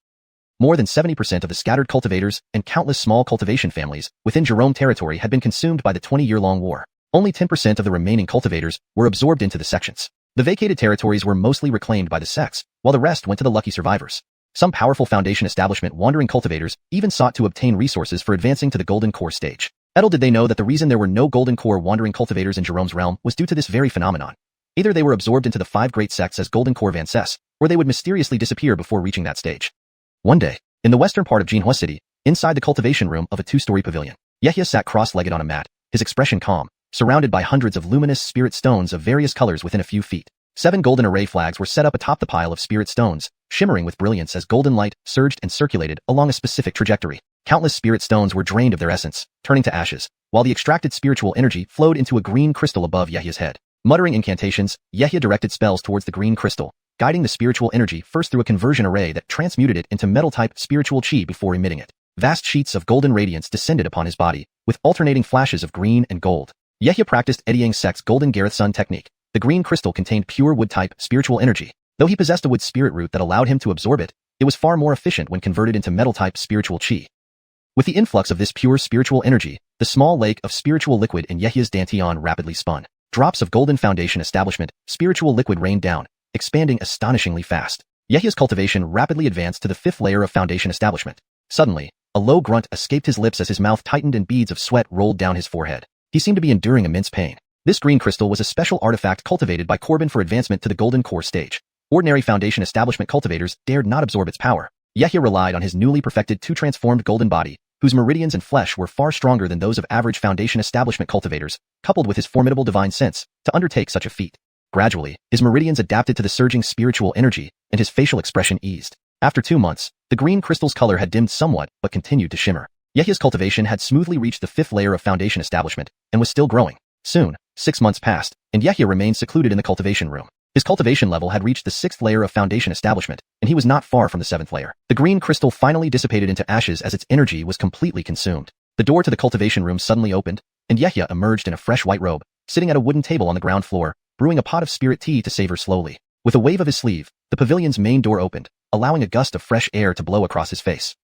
More than 70% of the scattered cultivators and countless small cultivation families within Jerome territory had been consumed by the 20-year-long war. Only 10% of the remaining cultivators were absorbed into the sections. The vacated territories were mostly reclaimed by the sects, while the rest went to the lucky survivors. Some powerful Foundation establishment wandering cultivators even sought to obtain resources for advancing to the Golden Core stage. Little did they know that the reason there were no Golden Core wandering cultivators in Jerome's realm was due to this very phenomenon. Either they were absorbed into the 5 great sects as golden caravanserais, or they would mysteriously disappear before reaching that stage. One day, in the western part of Jinhua City, inside the cultivation room of a 2-story pavilion, Yehia sat cross-legged on a mat, his expression calm, surrounded by hundreds of luminous spirit stones of various colors within a few feet. 7 golden array flags were set up atop the pile of spirit stones, shimmering with brilliance as golden light surged and circulated along a specific trajectory. Countless spirit stones were drained of their essence, turning to ashes, while the extracted spiritual energy flowed into a green crystal above Yehia's head. Muttering incantations, Yehia directed spells towards the green crystal, guiding the spiritual energy first through a conversion array that transmuted it into metal-type spiritual chi before emitting it. Vast sheets of golden radiance descended upon his body, with alternating flashes of green and gold. Yehia practiced Edyang Sect's Golden Gareth Sun technique. The green crystal contained pure wood-type spiritual energy. Though he possessed a wood spirit root that allowed him to absorb it, it was far more efficient when converted into metal-type spiritual chi. With the influx of this pure spiritual energy, the small lake of spiritual liquid in Yehia's dantian rapidly spun. Drops of golden foundation establishment, spiritual liquid rained down, expanding astonishingly fast. Yehia's cultivation rapidly advanced to the 5th layer of foundation establishment. Suddenly, a low grunt escaped his lips as his mouth tightened and beads of sweat rolled down his forehead. He seemed to be enduring immense pain. This green crystal was a special artifact cultivated by Corbin for advancement to the golden core stage. Ordinary foundation establishment cultivators dared not absorb its power. Yehia relied on his newly perfected 2-transformed golden body, whose meridians and flesh were far stronger than those of average foundation establishment cultivators, coupled with his formidable divine sense, to undertake such a feat. Gradually, his meridians adapted to the surging spiritual energy, and his facial expression eased. After 2 months, the green crystal's color had dimmed somewhat but continued to shimmer. Yehia's cultivation had smoothly reached the 5th layer of foundation establishment, and was still growing. Soon, 6 months passed, and Yehia remained secluded in the cultivation room. His cultivation level had reached the 6th layer of foundation establishment, and he was not far from the 7th layer. The green crystal finally dissipated into ashes as its energy was completely consumed. The door to the cultivation room suddenly opened, and Yehia emerged in a fresh white robe, sitting at a wooden table on the ground floor, brewing a pot of spirit tea to savor slowly. With a wave of his sleeve, the pavilion's main door opened, allowing a gust of fresh air to blow across his face.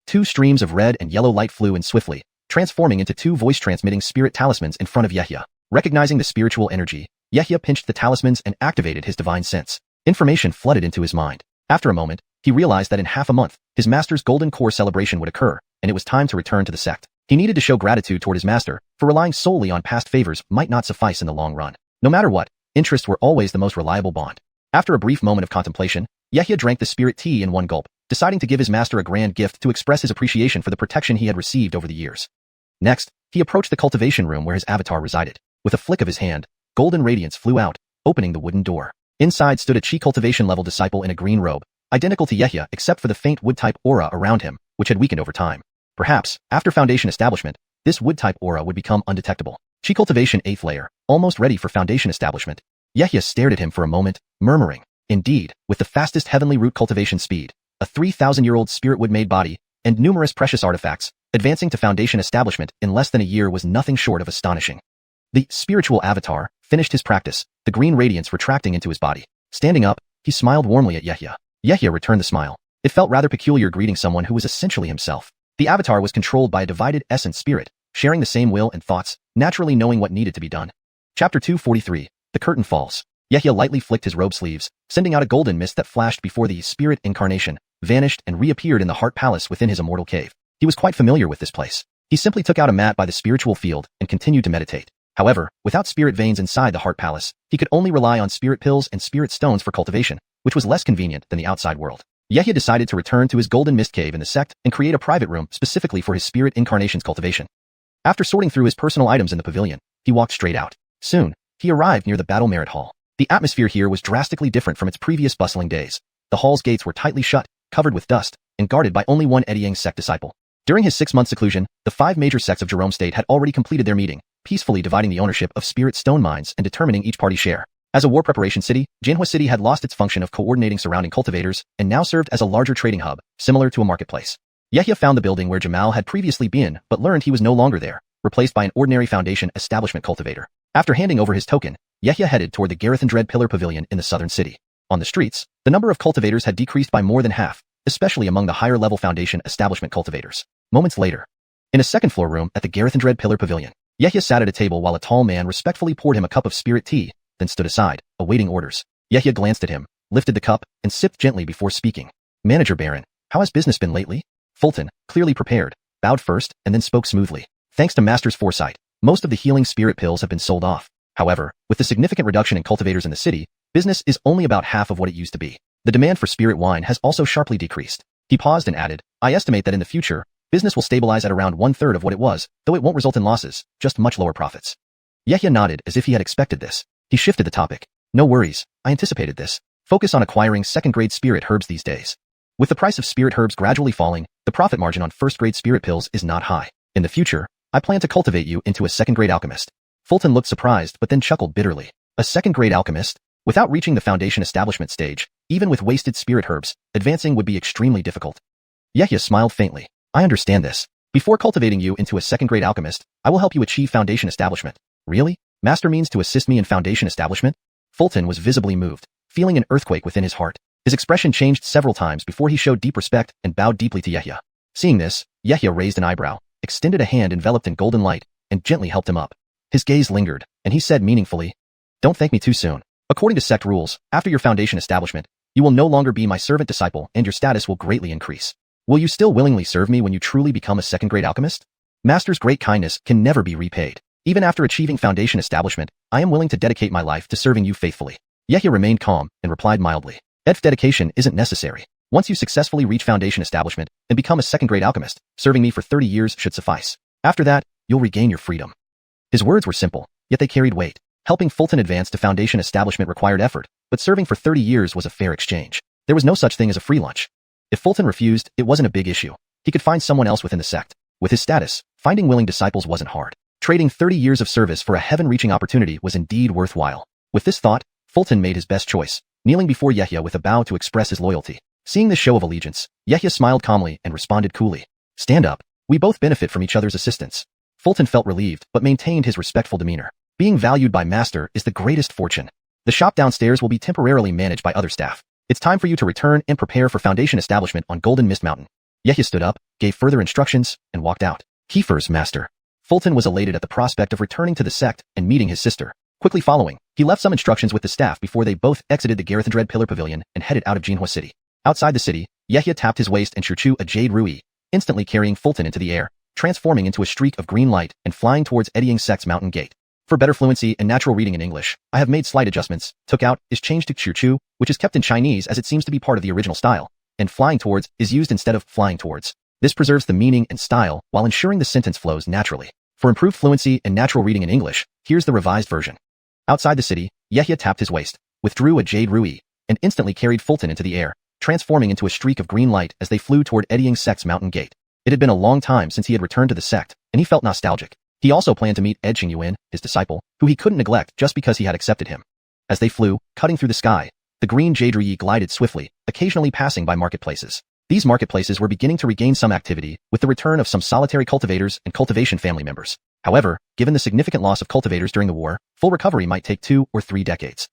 2 streams of red and yellow light flew in swiftly, transforming into 2 voice-transmitting spirit talismans in front of Yehia. Recognizing the spiritual energy, Yehia pinched the talismans and activated his divine sense. Information flooded into his mind. After a moment, he realized that in half a month, his master's golden core celebration would occur, and it was time to return to the sect. He needed to show gratitude toward his master, for relying solely on past favors might not suffice in the long run. No matter what, interests were always the most reliable bond. After a brief moment of contemplation, Yehia drank the spirit tea in one gulp, deciding to give his master a grand gift to express his appreciation for the protection he had received over the years. Next, he approached the cultivation room where his avatar resided. With a flick of his hand, golden radiance flew out, opening the wooden door. Inside stood a chi cultivation level disciple in a green robe, identical to Yehia except for the faint wood-type aura around him, which had weakened over time. Perhaps, after foundation establishment, this wood-type aura would become undetectable. Chi cultivation 8th layer, almost ready for foundation establishment. Yehia stared at him for a moment, murmuring, "Indeed, with the fastest heavenly root cultivation speed, a 3,000-year-old spirit wood-made body, and numerous precious artifacts, advancing to foundation establishment in less than a year was nothing short of astonishing." The spiritual avatar finished his practice, the green radiance retracting into his body. Standing up, he smiled warmly at Yehia. Yehia returned the smile. It felt rather peculiar greeting someone who was essentially himself. The avatar was controlled by a divided essence spirit, sharing the same will and thoughts, naturally knowing what needed to be done. Chapter 243, The Curtain Falls. Yehia lightly flicked his robe sleeves, sending out a golden mist that flashed before the spirit incarnation, vanished and reappeared in the heart palace within his immortal cave. He was quite familiar with this place. He simply took out a mat by the spiritual field and continued to meditate. However, without spirit veins inside the heart palace, he could only rely on spirit pills and spirit stones for cultivation, which was less convenient than the outside world. Yehia decided to return to his golden mist cave in the sect and create a private room specifically for his spirit incarnation's cultivation. After sorting through his personal items in the pavilion, he walked straight out. Soon, he arrived near the battle merit hall. The atmosphere here was drastically different from its previous bustling days. The hall's gates were tightly shut, covered with dust, and guarded by only one Edyang sect disciple. During his 6-month seclusion, the 5 major sects of Jerome State had already completed their meeting, peacefully dividing the ownership of spirit stone mines and determining each party's share. As a war preparation city, Jinhua City had lost its function of coordinating surrounding cultivators and now served as a larger trading hub, similar to a marketplace. Yehia found the building where Jamal had previously been, but learned he was no longer there, replaced by an ordinary foundation establishment cultivator. After handing over his token, Yehia headed toward the Gareth Pillar Pavilion in the southern city. On the streets, the number of cultivators had decreased by more than half, especially among the higher-level foundation establishment cultivators. Moments later, in a second-floor room at the Gareth Pillar Pavilion, Yehia sat at a table while a tall man respectfully poured him a cup of spirit tea, then stood aside, awaiting orders. Yehia glanced at him, lifted the cup, and sipped gently before speaking. "Manager Baron, how has business been lately?" Fulton, clearly prepared, bowed first and then spoke smoothly. "Thanks to Master's foresight, most of the healing spirit pills have been sold off. However, with the significant reduction in cultivators in the city, business is only about half of what it used to be. The demand for spirit wine has also sharply decreased. He paused and added, I estimate that in the future, business will stabilize at around 1/3 of what it was, though it won't result in losses, just much lower profits. Yehia nodded as if he had expected this. He shifted the topic. No worries, I anticipated this. Focus on acquiring second-grade spirit herbs these days. With the price of spirit herbs gradually falling, the profit margin on first-grade spirit pills is not high. In the future, I plan to cultivate you into a second-grade alchemist. Fulton looked surprised but then chuckled bitterly. A second-grade alchemist? Without reaching the foundation establishment stage, even with wasted spirit herbs, advancing would be extremely difficult. Yehia smiled faintly. I understand this. Before cultivating you into a second-grade alchemist, I will help you achieve foundation establishment. Really? Master means to assist me in foundation establishment? Fulton was visibly moved, feeling an earthquake within his heart. His expression changed several times before he showed deep respect and bowed deeply to Yehia. Seeing this, Yehia raised an eyebrow, extended a hand enveloped in golden light, and gently helped him up. His gaze lingered, and he said meaningfully, Don't thank me too soon. According to sect rules, after your foundation establishment, you will no longer be my servant disciple and your status will greatly increase. Will you still willingly serve me when you truly become a second-grade alchemist? Master's great kindness can never be repaid. Even after achieving foundation establishment, I am willing to dedicate my life to serving you faithfully. Yehia remained calm and replied mildly. Dedication isn't necessary. Once you successfully reach foundation establishment and become a second-grade alchemist, serving me for 30 years should suffice. After that, you'll regain your freedom. His words were simple, yet they carried weight. Helping Fulton advance to foundation establishment required effort, but serving for 30 years was a fair exchange. There was no such thing as a free lunch. If Fulton refused, it wasn't a big issue. He could find someone else within the sect. With his status, finding willing disciples wasn't hard. Trading 30 years of service for a heaven-reaching opportunity was indeed worthwhile. With this thought, Fulton made his best choice, kneeling before Yehia with a bow to express his loyalty. Seeing this show of allegiance, Yehia smiled calmly and responded coolly. Stand up. We both benefit from each other's assistance. Fulton felt relieved but maintained his respectful demeanor. Being valued by Master is the greatest fortune. The shop downstairs will be temporarily managed by other staff. It's time for you to return and prepare for foundation establishment on Golden Mist Mountain. Yehia stood up, gave further instructions, and walked out. Kiefer's Master. Fulton was elated at the prospect of returning to the sect and meeting his sister. Quickly following, he left some instructions with the staff before they both exited the Garethindred Pillar Pavilion and headed out of Jinhua City. Outside the city, Yehia tapped his waist and Xiuxian a jade rui, instantly carrying Fulton into the air, transforming into a streak of green light and flying towards Eddying Sect's mountain gate. For better fluency and natural reading in English, I have made slight adjustments. Took out is changed to Xiuxian, which is kept in Chinese as it seems to be part of the original style, and flying towards is used instead of flying towards. This preserves the meaning and style while ensuring the sentence flows naturally. For improved fluency and natural reading in English, here's the revised version. Outside the city, Yehia tapped his waist, withdrew a jade rui, and instantly carried Fulton into the air, transforming into a streak of green light as they flew toward Eddying Sect's mountain gate. It had been a long time since he had returned to the sect, and he felt nostalgic. He also planned to meet Ed Xingyuan, his disciple, who he couldn't neglect just because he had accepted him. As they flew, cutting through the sky, the green jade rui glided swiftly, occasionally passing by marketplaces. These marketplaces were beginning to regain some activity with the return of some solitary cultivators and cultivation family members. However, given the significant loss of cultivators during the war, full recovery might take 2 or 3 decades.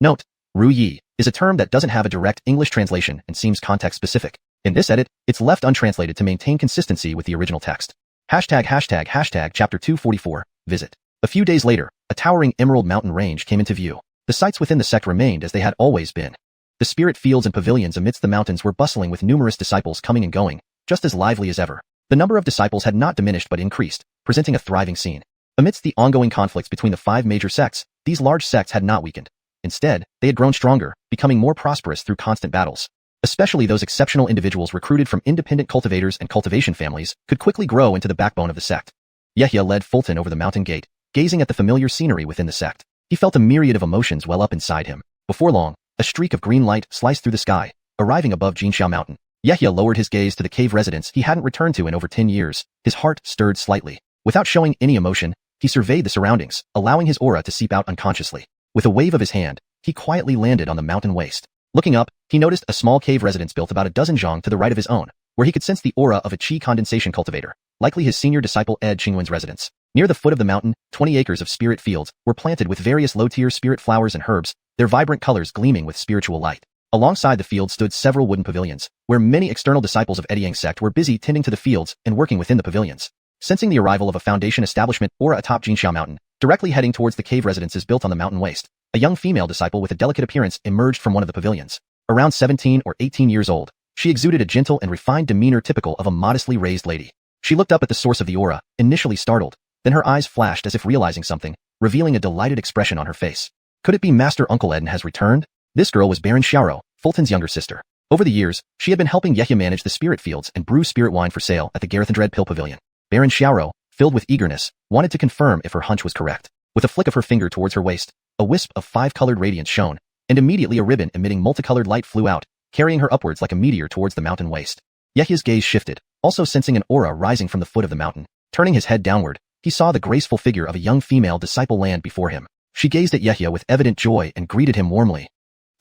Note, Ruyi is a term that doesn't have a direct English translation and seems context-specific. In this edit, it's left untranslated to maintain consistency with the original text. Chapter 244, visit. A few days later, a towering emerald mountain range came into view. The sites within the sect remained as they had always been. The spirit fields and pavilions amidst the mountains were bustling with numerous disciples coming and going, just as lively as ever. The number of disciples had not diminished but increased, presenting a thriving scene. Amidst the ongoing conflicts between the 5 major sects, these large sects had not weakened. Instead, they had grown stronger, becoming more prosperous through constant battles. Especially those exceptional individuals recruited from independent cultivators and cultivation families could quickly grow into the backbone of the sect. Yehia led Fulton over the mountain gate, gazing at the familiar scenery within the sect. He felt a myriad of emotions well up inside him. Before long, a streak of green light sliced through the sky, arriving above Jinxiao Mountain. Yehia lowered his gaze to the cave residence he hadn't returned to in over 10 years. His heart stirred slightly. Without showing any emotion, he surveyed the surroundings, allowing his aura to seep out unconsciously. With a wave of his hand, he quietly landed on the mountain waste. Looking up, he noticed a small cave residence built about a dozen zhang to the right of his own, where he could sense the aura of a qi condensation cultivator, likely his senior disciple Ed Xingyuan's residence. Near the foot of the mountain, 20 acres of spirit fields were planted with various low-tier spirit flowers and herbs, their vibrant colors gleaming with spiritual light. Alongside the field stood several wooden pavilions, where many external disciples of Eddying Sect were busy tending to the fields and working within the pavilions. Sensing the arrival of a foundation establishment aura atop Jinxiao Mountain, directly heading towards the cave residences built on the mountain waste, a young female disciple with a delicate appearance emerged from one of the pavilions. Around 17 or 18 years old, she exuded a gentle and refined demeanor typical of a modestly raised lady. She looked up at the source of the aura, initially startled, then her eyes flashed as if realizing something, revealing a delighted expression on her face. Could it be Master Uncle Eden has returned? This girl was Baron Xiao, Fulton's younger sister. Over the years, she had been helping Yehia manage the spirit fields and brew spirit wine for sale at the Garthendred Pill Pavilion. Baron Xiao, filled with eagerness, wanted to confirm if her hunch was correct. With a flick of her finger towards her waist, a wisp of 5-colored radiance shone, and immediately a ribbon emitting multicolored light flew out, carrying her upwards like a meteor towards the mountain waste. Yehia's gaze shifted, also sensing an aura rising from the foot of the mountain. Turning his head downward, he saw the graceful figure of a young female disciple land before him. She gazed at Yehia with evident joy and greeted him warmly.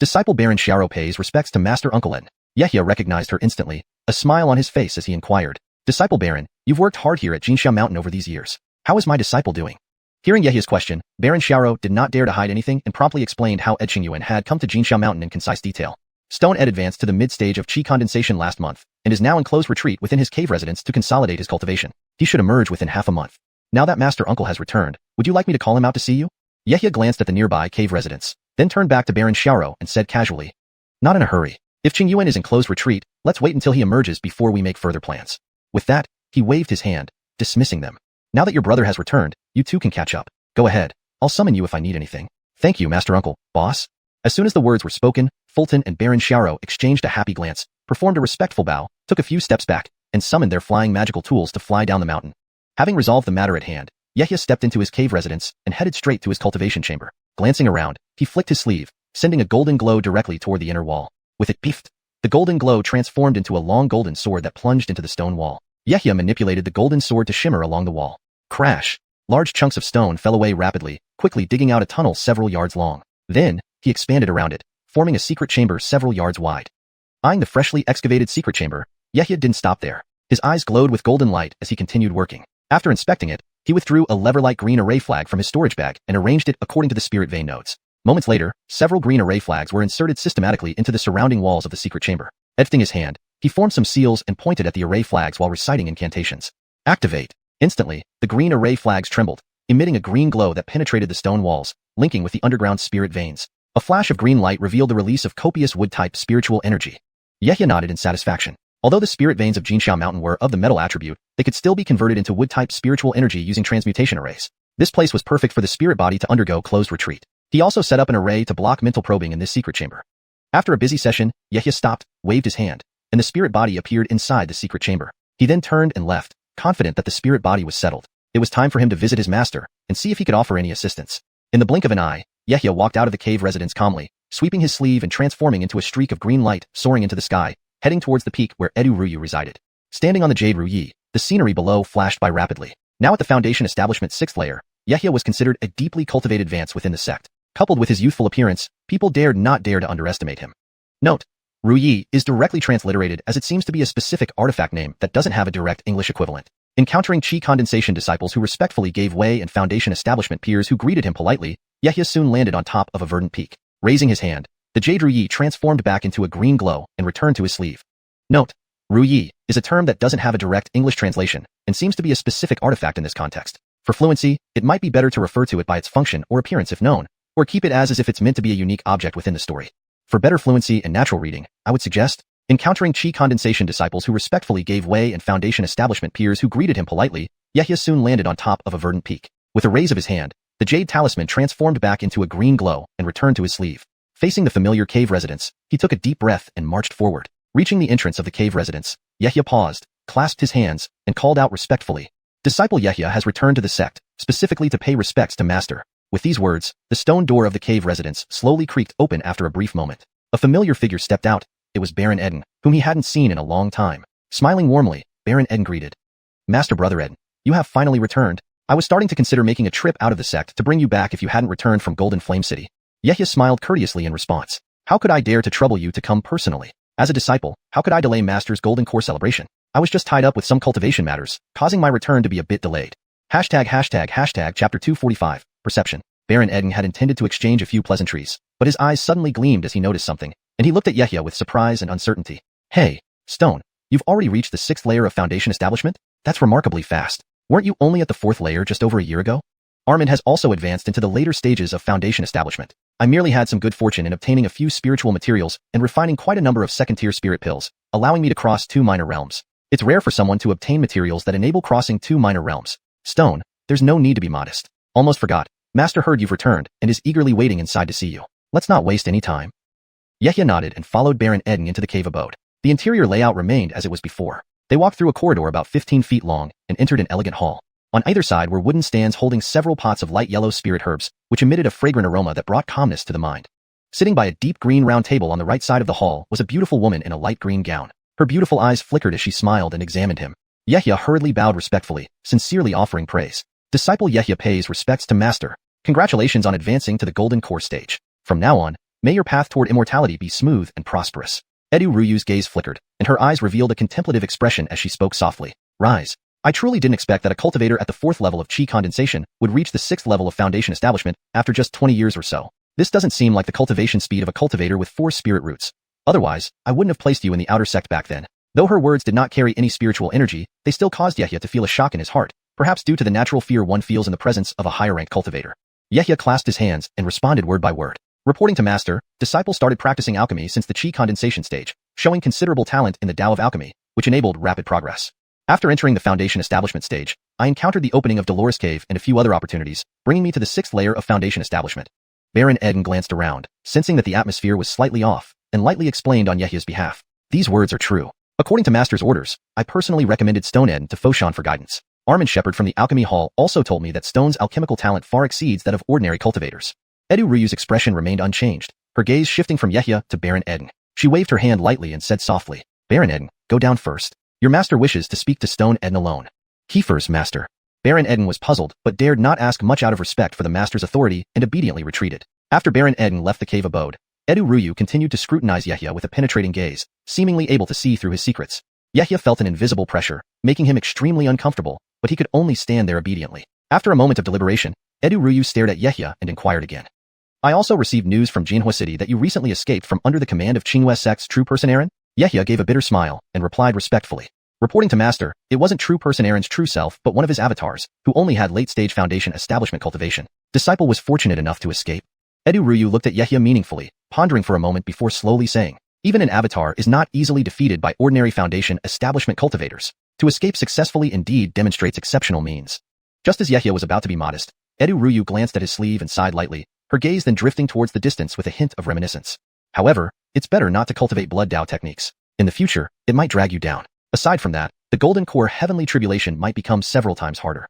Disciple Baron Xiao pays respects to Master Uncle Eden. Yehia recognized her instantly, a smile on his face as he inquired. Disciple Baron, you've worked hard here at Jinxiao Mountain over these years. How is my disciple doing? Hearing Yehia's question, Baron Xiao did not dare to hide anything and promptly explained how xiuxian had come to Jinxiao Mountain in concise detail. Stone Ed advanced to the mid-stage of qi condensation last month, and is now in close retreat within his cave residence to consolidate his cultivation. He should emerge within half a month. Now that Master Uncle has returned, would you like me to call him out to see you? Yehia glanced at the nearby cave residence, then turned back to Baron Xiao and said casually, not in a hurry. If xiuxian is in close retreat, let's wait until he emerges before we make further plans. With that, he waved his hand, dismissing them. Now that your brother has returned, you two can catch up. Go ahead. I'll summon you if I need anything. Thank you, Master Uncle, boss. As soon as the words were spoken, Fulton and Baron Xiao exchanged a happy glance, performed a respectful bow, took a few steps back, and summoned their flying magical tools to fly down the mountain. Having resolved the matter at hand, Yehia stepped into his cave residence and headed straight to his cultivation chamber. Glancing around, he flicked his sleeve, sending a golden glow directly toward the inner wall. With it piffed, the golden glow transformed into a long golden sword that plunged into the stone wall. Yehia manipulated the golden sword to shimmer along the wall. Crash! Large chunks of stone fell away rapidly, quickly digging out a tunnel several yards long. Then, he expanded around it, forming a secret chamber several yards wide. Eyeing the freshly excavated secret chamber, Yehia didn't stop there. His eyes glowed with golden light as he continued working. After inspecting it, he withdrew a lever-like green array flag from his storage bag and arranged it according to the spirit vein nodes. Moments later, several green array flags were inserted systematically into the surrounding walls of the secret chamber. Lifting his hand, he formed some seals and pointed at the array flags while reciting incantations. Activate! Instantly, the green array flags trembled, emitting a green glow that penetrated the stone walls, linking with the underground spirit veins. A flash of green light revealed the release of copious wood-type spiritual energy. Yehia nodded in satisfaction. Although the spirit veins of Jinxiao Mountain were of the metal attribute, they could still be converted into wood-type spiritual energy using transmutation arrays. This place was perfect for the spirit body to undergo closed retreat. He also set up an array to block mental probing in this secret chamber. After a busy session, Yehia stopped, waved his hand, and the spirit body appeared inside the secret chamber. He then turned and left, confident that the spirit body was settled. It was time for him to visit his master and see if he could offer any assistance. In the blink of an eye, Yehia walked out of the cave residence calmly, sweeping his sleeve and transforming into a streak of green light soaring into the sky, heading towards the peak where Edu Ruyu resided. Standing on the Jade Ruyi, the scenery below flashed by rapidly. Now at the Foundation Establishment's 6th layer, Yehia was considered a deeply cultivated advance within the sect. Coupled with his youthful appearance, people dared not dare to underestimate him. Note: Ruyi is directly transliterated as it seems to be a specific artifact name that doesn't have a direct English equivalent. Encountering qi condensation disciples who respectfully gave way and Foundation Establishment peers who greeted him politely, Yehia soon landed on top of a verdant peak. Raising his hand, the Jade Ruyi transformed back into a green glow and returned to his sleeve. Note: Ruyi is a term that doesn't have a direct English translation and seems to be a specific artifact in this context. For fluency, it might be better to refer to it by its function or appearance if known, or keep it as if it's meant to be a unique object within the story. For better fluency and natural reading, I would suggest encountering qi condensation disciples who respectfully gave way and Foundation Establishment peers who greeted him politely, Yehia soon landed on top of a verdant peak. With a raise of his hand, the jade talisman transformed back into a green glow and returned to his sleeve. Facing the familiar cave residence, he took a deep breath and marched forward. Reaching the entrance of the cave residence, Yehia paused, clasped his hands, and called out respectfully. Disciple Yehia has returned to the sect, specifically to pay respects to Master. With these words, the stone door of the cave residence slowly creaked open after a brief moment. A familiar figure stepped out. It was Baron Eden, whom he hadn't seen in a long time. Smiling warmly, Baron Eden greeted. Master Brother Eden, you have finally returned. I was starting to consider making a trip out of the sect to bring you back if you hadn't returned from Golden Flame City. Yehia smiled courteously in response. How could I dare to trouble you to come personally? As a disciple, how could I delay Master's Golden Core celebration? I was just tied up with some cultivation matters, causing my return to be a bit delayed. Chapter 245, Perception. Baron Eden had intended to exchange a few pleasantries, but his eyes suddenly gleamed as he noticed something, and he looked at Yehia with surprise and uncertainty. Hey, Stone, you've already reached the 6th layer of Foundation Establishment? That's remarkably fast. Weren't you only at the 4th layer just over a year ago? Armin has also advanced into the later stages of Foundation Establishment. I merely had some good fortune in obtaining a few spiritual materials and refining quite a number of second-tier spirit pills, allowing me to cross 2 minor realms. It's rare for someone to obtain materials that enable crossing 2 minor realms. Stone, there's no need to be modest. Almost forgot, Master heard you've returned and is eagerly waiting inside to see you. Let's not waste any time. Yehia nodded and followed Baron Eden into the cave abode. The interior layout remained as it was before. They walked through a corridor about 15 feet long and entered an elegant hall. On either side were wooden stands holding several pots of light yellow spirit herbs, which emitted a fragrant aroma that brought calmness to the mind. Sitting by a deep green round table on the right side of the hall was a beautiful woman in a light green gown. Her beautiful eyes flickered as she smiled and examined him. Yehia hurriedly bowed respectfully, sincerely offering praise. Disciple Yehia pays respects to Master. Congratulations on advancing to the Golden Core stage. From now on, may your path toward immortality be smooth and prosperous. Edu Ryu's gaze flickered, and her eyes revealed a contemplative expression as she spoke softly. Rise. I truly didn't expect that a cultivator at the 4th level of Qi condensation would reach the 6th level of foundation establishment after just 20 years or so. This doesn't seem like the cultivation speed of a cultivator with 4 spirit roots. Otherwise, I wouldn't have placed you in the outer sect back then. Though her words did not carry any spiritual energy, they still caused Yehia to feel a shock in his heart, perhaps due to the natural fear one feels in the presence of a higher-ranked cultivator. Yehia clasped his hands and responded word by word. Reporting to Master, Disciple started practicing alchemy since the Qi condensation stage, showing considerable talent in the Tao of alchemy, which enabled rapid progress. After entering the foundation establishment stage, I encountered the opening of Dolores Cave and a few other opportunities, bringing me to the 6th layer of foundation establishment. Baron Eden glanced around, sensing that the atmosphere was slightly off, and lightly explained on Yehia's behalf. These words are true. According to Master's orders, I personally recommended Stone Eden to Foshan for guidance. Armin Shepard from the Alchemy Hall also told me that Stone's alchemical talent far exceeds that of ordinary cultivators. Edu Ryu's expression remained unchanged, her gaze shifting from Yehia to Baron Eden. She waved her hand lightly and said softly, Baron Eden, go down first. Your master wishes to speak to Stone Eden alone. Kiefer's master. Baron Eden was puzzled, but dared not ask much out of respect for the master's authority and obediently retreated. After Baron Eden left the cave abode, Edu Ryu continued to scrutinize Yehia with a penetrating gaze, seemingly able to see through his secrets. Yehia felt an invisible pressure, making him extremely uncomfortable, but he could only stand there obediently. After a moment of deliberation, Edu Ryu stared at Yehia and inquired again. I also received news from Jinhua City that you recently escaped from under the command of Qinghua Sect's true person Aaron? Yehia gave a bitter smile and replied respectfully. Reporting to Master, it wasn't true person Aaron's true self but one of his avatars, who only had late-stage foundation establishment cultivation. Disciple was fortunate enough to escape. Edu Ryu looked at Yehia meaningfully, pondering for a moment before slowly saying, even an avatar is not easily defeated by ordinary foundation establishment cultivators. To escape successfully indeed demonstrates exceptional means. Just as Yehia was about to be modest, Edu Ryu glanced at his sleeve and sighed lightly, her gaze then drifting towards the distance with a hint of reminiscence. However, it's better not to cultivate blood Dao techniques. In the future, it might drag you down. Aside from that, the Golden Core Heavenly Tribulation might become several times harder.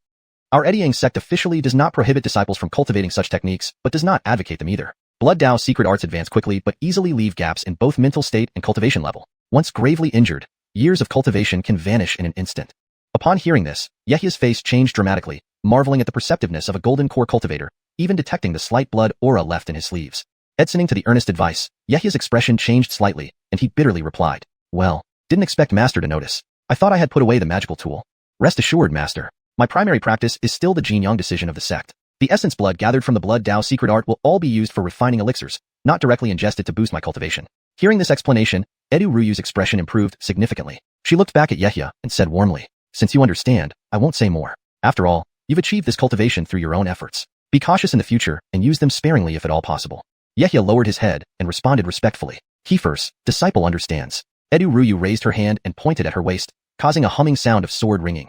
Our Ediang sect officially does not prohibit disciples from cultivating such techniques, but does not advocate them either. Blood Dao secret arts advance quickly but easily leave gaps in both mental state and cultivation level. Once gravely injured, years of cultivation can vanish in an instant. Upon hearing this, Yehia's face changed dramatically, marveling at the perceptiveness of a Golden Core cultivator, even detecting the slight blood aura left in his sleeves. Listening to the earnest advice, Yehia's expression changed slightly, and he bitterly replied, well, didn't expect Master to notice. I thought I had put away the magical tool. Rest assured, Master. My primary practice is still the Jin-Yang decision of the sect. The essence blood gathered from the blood Dao secret art will all be used for refining elixirs, not directly ingested to boost my cultivation. Hearing this explanation, Edu Ryu's expression improved significantly. She looked back at Yehia and said warmly, since you understand, I won't say more. After all, you've achieved this cultivation through your own efforts. Be cautious in the future and use them sparingly if at all possible. Yehia lowered his head and responded respectfully. Kiefer's disciple understands. Edu Ryu raised her hand and pointed at her waist, causing a humming sound of sword ringing.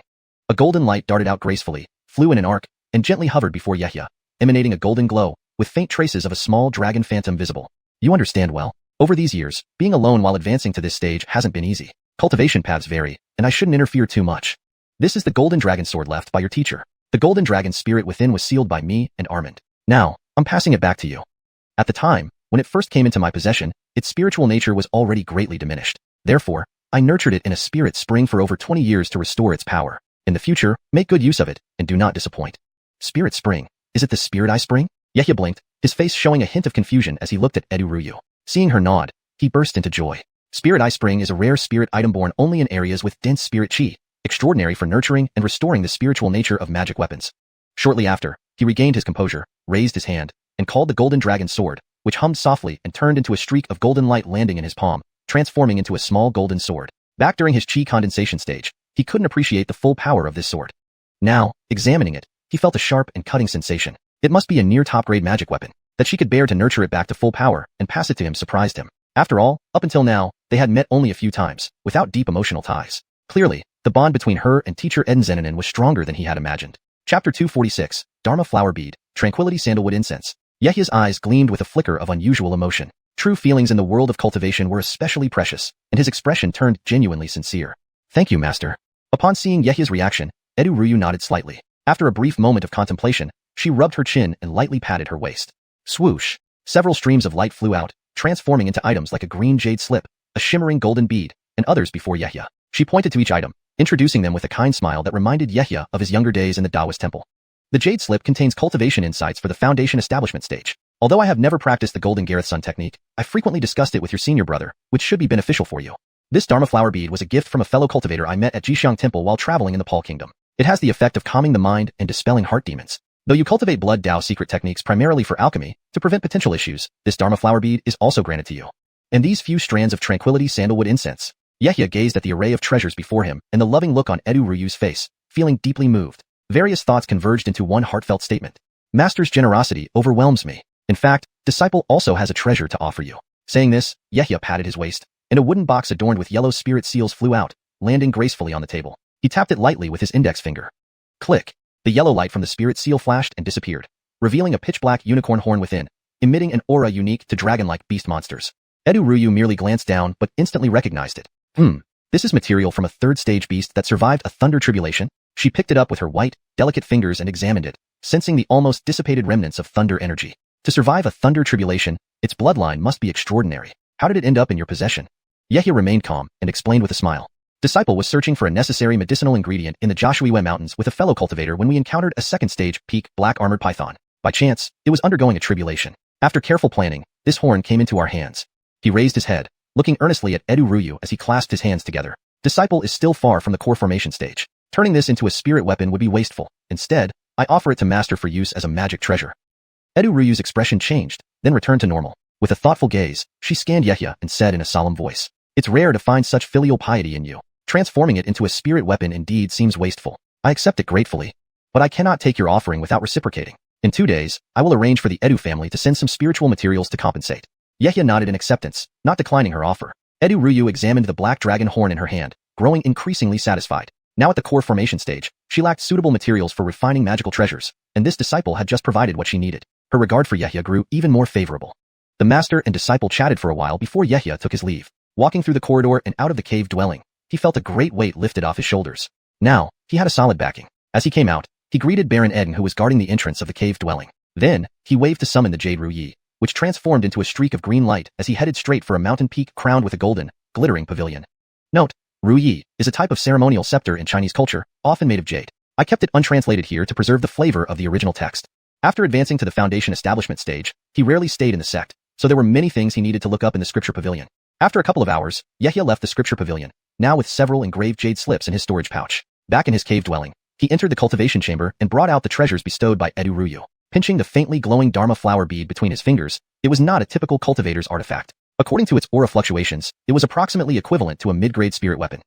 A golden light darted out gracefully, flew in an arc, and gently hovered before Yehia, emanating a golden glow, with faint traces of a small dragon phantom visible. You understand well. Over these years, being alone while advancing to this stage hasn't been easy. Cultivation paths vary, and I shouldn't interfere too much. This is the golden dragon sword left by your teacher. The golden dragon spirit within was sealed by me and Armand. Now, I'm passing it back to you. At the time, when it first came into my possession, its spiritual nature was already greatly diminished. Therefore, I nurtured it in a spirit spring for over 20 years to restore its power. In the future, make good use of it, and do not disappoint. Spirit spring. Is it the spirit eye spring? Yehia blinked, his face showing a hint of confusion as he looked at Edu Ryu. Seeing her nod, he burst into joy. Spirit eye spring is a rare spirit item born only in areas with dense spirit chi, extraordinary for nurturing and restoring the spiritual nature of magic weapons. Shortly after, he regained his composure, raised his hand, and called the golden dragon sword, which hummed softly and turned into a streak of golden light landing in his palm, transforming into a small golden sword. Back during his chi condensation stage, he couldn't appreciate the full power of this sword. Now, examining it, he felt a sharp and cutting sensation. It must be a near top-grade magic weapon. That she could bear to nurture it back to full power and pass it to him surprised him. After all, up until now, they had met only a few times, without deep emotional ties. Clearly, the bond between her and teacher Eden Zeninin was stronger than he had imagined. Chapter 246, Dharma flower bead, tranquility sandalwood incense. Yehya's eyes gleamed with a flicker of unusual emotion. True feelings in the world of cultivation were especially precious, and his expression turned genuinely sincere. Thank you, master. Upon seeing Yehya's reaction, Edu Ryu nodded slightly. After a brief moment of contemplation, she rubbed her chin and lightly patted her waist. Swoosh! Several streams of light flew out, transforming into items like a green jade slip, a shimmering golden bead, and others before Yehya. She pointed to each item, introducing them with a kind smile that reminded Yehya of his younger days in the Taoist temple. The jade slip contains cultivation insights for the foundation establishment stage. Although I have never practiced the Golden Gareth Sun technique, I frequently discussed it with your senior brother, which should be beneficial for you. This Dharma flower bead was a gift from a fellow cultivator I met at Xiuxian Temple while traveling in the Paul Kingdom. It has the effect of calming the mind and dispelling heart demons. Though you cultivate blood Dao secret techniques primarily for alchemy, to prevent potential issues, this Dharma flower bead is also granted to you. And these few strands of tranquility sandalwood incense. Yehya gazed at the array of treasures before him and the loving look on Edu Ryu's face, feeling deeply moved. Various thoughts converged into one heartfelt statement. Master's generosity overwhelms me. In fact, Disciple also has a treasure to offer you. Saying this, Yehya patted his waist, and a wooden box adorned with yellow spirit seals flew out, landing gracefully on the table. He tapped it lightly with his index finger. Click! The yellow light from the spirit seal flashed and disappeared, revealing a pitch-black unicorn horn within, emitting an aura unique to dragon-like beast monsters. Edu Ryu merely glanced down but instantly recognized it. This is material from a third-stage beast that survived a thunder tribulation. She picked it up with her white, delicate fingers and examined it, sensing the almost dissipated remnants of thunder energy. To survive a thunder tribulation, its bloodline must be extraordinary. How did it end up in your possession? Yehya remained calm and explained with a smile. Disciple was searching for a necessary medicinal ingredient in the Joshuiwe Mountains with a fellow cultivator when we encountered a second-stage, peak, black-armored python. By chance, it was undergoing a tribulation. After careful planning, this horn came into our hands. He raised his head, looking earnestly at Edu Ryu as he clasped his hands together. Disciple is still far from the core formation stage. Turning this into a spirit weapon would be wasteful. Instead, I offer it to Master for use as a magic treasure. Edu Ryu's expression changed, then returned to normal. With a thoughtful gaze, she scanned Yehya and said in a solemn voice, "It's rare to find such filial piety in you. Transforming it into a spirit weapon indeed seems wasteful. I accept it gratefully. But I cannot take your offering without reciprocating. In 2 days, I will arrange for the Edu family to send some spiritual materials to compensate." Yehya nodded in acceptance, not declining her offer. Edu Ryu examined the black dragon horn in her hand, growing increasingly satisfied. Now at the core formation stage, she lacked suitable materials for refining magical treasures, and this disciple had just provided what she needed. Her regard for Yehya grew even more favorable. The master and disciple chatted for a while before Yehya took his leave. Walking through the corridor and out of the cave dwelling, he felt a great weight lifted off his shoulders. Now, he had a solid backing. As he came out, he greeted Baron Eden who was guarding the entrance of the cave dwelling. Then, he waved to summon the Jade Ruyi, which transformed into a streak of green light as he headed straight for a mountain peak crowned with a golden, glittering pavilion. Note: Ruyi is a type of ceremonial scepter in Chinese culture, often made of jade. I kept it untranslated here to preserve the flavor of the original text. After advancing to the foundation establishment stage, he rarely stayed in the sect, so there were many things he needed to look up in the scripture pavilion. After a couple of hours, Yehya left the scripture pavilion, now with several engraved jade slips in his storage pouch. Back in his cave dwelling, he entered the cultivation chamber and brought out the treasures bestowed by Edu Ryu. Pinching the faintly glowing Dharma flower bead between his fingers, it was not a typical cultivator's artifact. According to its aura fluctuations, it was approximately equivalent to a mid-grade spirit weapon.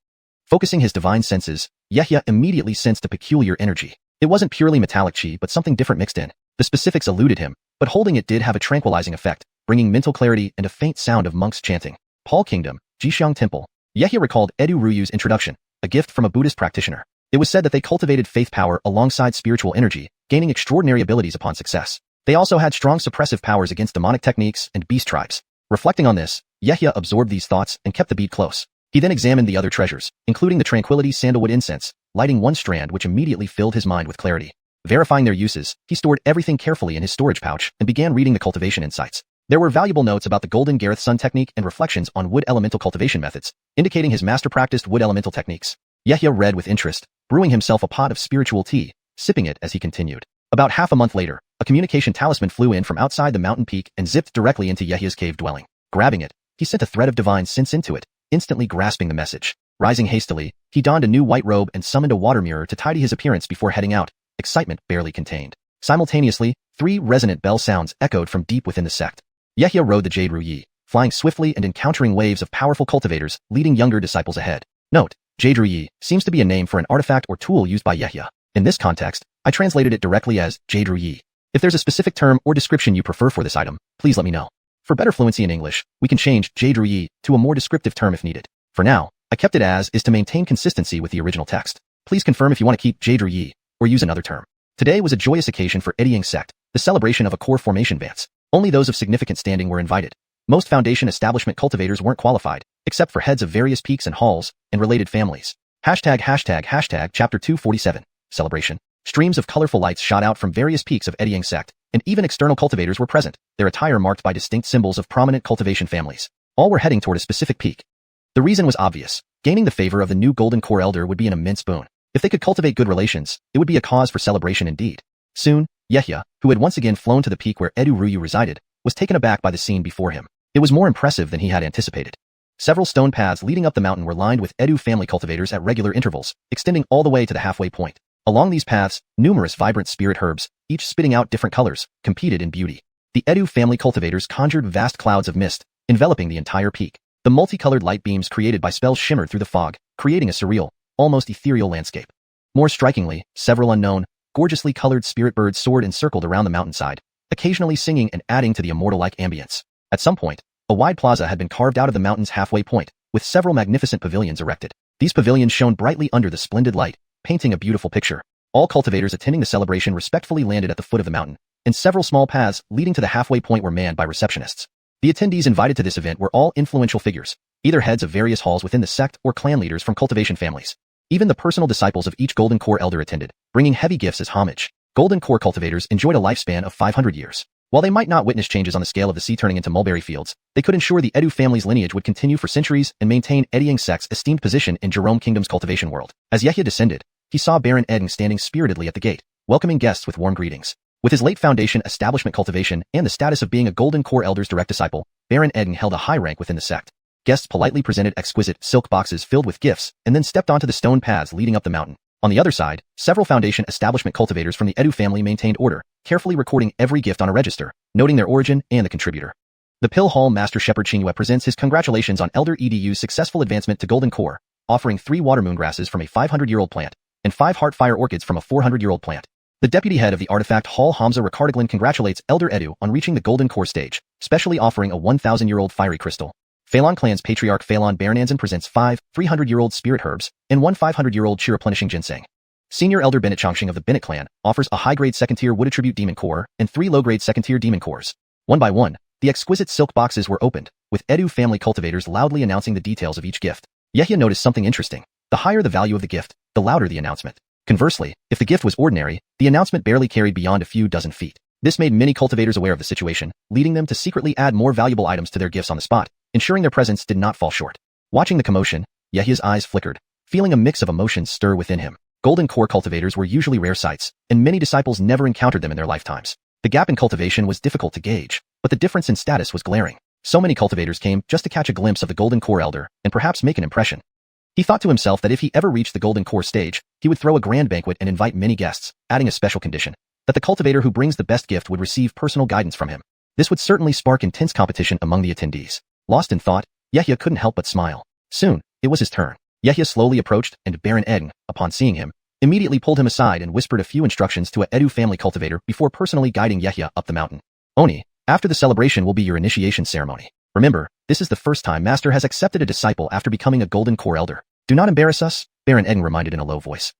Focusing his divine senses, Yehya immediately sensed a peculiar energy. It wasn't purely metallic chi but something different mixed in. The specifics eluded him, but holding it did have a tranquilizing effect, bringing mental clarity and a faint sound of monks chanting. Paul Kingdom, Xiuxian Temple. Yehya recalled Edu Ryu's introduction, a gift from a Buddhist practitioner. It was said that they cultivated faith power alongside spiritual energy, gaining extraordinary abilities upon success. They also had strong suppressive powers against demonic techniques and beast tribes. Reflecting on this, Yehya absorbed these thoughts and kept the bead close. He then examined the other treasures, including the tranquility sandalwood incense, lighting one strand which immediately filled his mind with clarity. Verifying their uses, he stored everything carefully in his storage pouch and began reading the cultivation insights. There were valuable notes about the Golden Gareth Sun technique and reflections on wood elemental cultivation methods, indicating his master-practiced wood elemental techniques. Yehya read with interest, brewing himself a pot of spiritual tea, sipping it as he continued. About half a month later, a communication talisman flew in from outside the mountain peak and zipped directly into Yehya's cave dwelling. Grabbing it, he sent a thread of divine sense into it, instantly grasping the message. Rising hastily, he donned a new white robe and summoned a water mirror to tidy his appearance before heading out, excitement barely contained. Simultaneously, 3 resonant bell sounds echoed from deep within the sect. Yehya rode the Jade Ruyi, flying swiftly and encountering waves of powerful cultivators, leading younger disciples ahead. Note: Jade Ruyi seems to be a name for an artifact or tool used by Yehya. In this context, I translated it directly as Jade Ruyi. If there's a specific term or description you prefer for this item, please let me know. For better fluency in English, we can change Jade Ruyi to a more descriptive term if needed. For now, I kept it as is to maintain consistency with the original text. Please confirm if you want to keep Jade Ruyi or use another term. Today was a joyous occasion for Edding sect, the celebration of a core formation advance. Only those of significant standing were invited. Most Foundation establishment cultivators weren't qualified, except for heads of various peaks and halls, and related families. Chapter 247. Celebration. Streams of colorful lights shot out from various peaks of Edding sect, and even external cultivators were present, their attire marked by distinct symbols of prominent cultivation families. All were heading toward a specific peak. The reason was obvious. Gaining the favor of the new Golden Core Elder would be an immense boon. If they could cultivate good relations, it would be a cause for celebration indeed. Soon, Yehia, who had once again flown to the peak where Edu Ruyu resided, was taken aback by the scene before him. It was more impressive than he had anticipated. Several stone paths leading up the mountain were lined with Edu family cultivators at regular intervals, extending all the way to the halfway point. Along these paths, numerous vibrant spirit herbs, each spitting out different colors, competed in beauty. The Edu family cultivators conjured vast clouds of mist, enveloping the entire peak. The multicolored light beams created by spells shimmered through the fog, creating a surreal, almost ethereal landscape. More strikingly, several unknown, gorgeously colored spirit birds soared and circled around the mountainside, occasionally singing and adding to the immortal-like ambience. At some point, a wide plaza had been carved out of the mountain's halfway point, with several magnificent pavilions erected. These pavilions shone brightly under the splendid light, painting a beautiful picture. All cultivators attending the celebration respectfully landed at the foot of the mountain, and several small paths leading to the halfway point were manned by receptionists. The attendees invited to this event were all influential figures, either heads of various halls within the sect or clan leaders from cultivation families. Even the personal disciples of each Golden Core Elder attended, bringing heavy gifts as homage. Golden Core cultivators enjoyed a lifespan of 500 years. While they might not witness changes on the scale of the sea turning into mulberry fields, they could ensure the Edu family's lineage would continue for centuries and maintain Edding sect's esteemed position in Jerome Kingdom's cultivation world. As Yehia descended, he saw Baron Edding standing spiritedly at the gate, welcoming guests with warm greetings. With his late Foundation establishment cultivation and the status of being a Golden Core Elder's direct disciple, Baron Edding held a high rank within the sect. Guests politely presented exquisite silk boxes filled with gifts and then stepped onto the stone paths leading up the mountain. On the other side, several Foundation establishment cultivators from the Edu family maintained order, carefully recording every gift on a register, noting their origin and the contributor. The Pill Hall Master Shepherd Chingyue presents his congratulations on Elder Edu's successful advancement to Golden Core, offering 3 water moon grasses from a 500-year-old plant and 5 heart fire orchids from a 400-year-old plant. The deputy head of the artifact hall Hamza Ricardiglin congratulates Elder Edu on reaching the Golden Core stage, specially offering a 1,000-year-old fiery crystal. Phalon Clan's patriarch Phalon Baronanzan presents 5 300-year-old spirit herbs and 1 500-year-old chi-replenishing ginseng. Senior Elder Bennett Chongqing of the Bennett clan offers a high-grade second-tier wood attribute demon core and 3 low-grade second-tier demon cores. One by one, the exquisite silk boxes were opened, with Edu family cultivators loudly announcing the details of each gift. Yehia noticed something interesting. The higher the value of the gift, the louder the announcement. Conversely, if the gift was ordinary, the announcement barely carried beyond a few dozen feet. This made many cultivators aware of the situation, leading them to secretly add more valuable items to their gifts on the spot, ensuring their presence did not fall short. Watching the commotion, Yehia's eyes flickered, feeling a mix of emotions stir within him. Golden Core cultivators were usually rare sights, and many disciples never encountered them in their lifetimes. The gap in cultivation was difficult to gauge, but the difference in status was glaring. So many cultivators came just to catch a glimpse of the Golden Core Elder and perhaps make an impression. He thought to himself that if he ever reached the Golden Core stage, he would throw a grand banquet and invite many guests, adding a special condition, that the cultivator who brings the best gift would receive personal guidance from him. This would certainly spark intense competition among the attendees. Lost in thought, Yehia couldn't help but smile. Soon, it was his turn. Yehia slowly approached, and Baron Edding, upon seeing him, immediately pulled him aside and whispered a few instructions to a Edu family cultivator before personally guiding Yehia up the mountain. Oni, after the celebration will be your initiation ceremony. Remember, this is the first time Master has accepted a disciple after becoming a Golden Core Elder. Do not embarrass us, Baron Edding reminded in a low voice.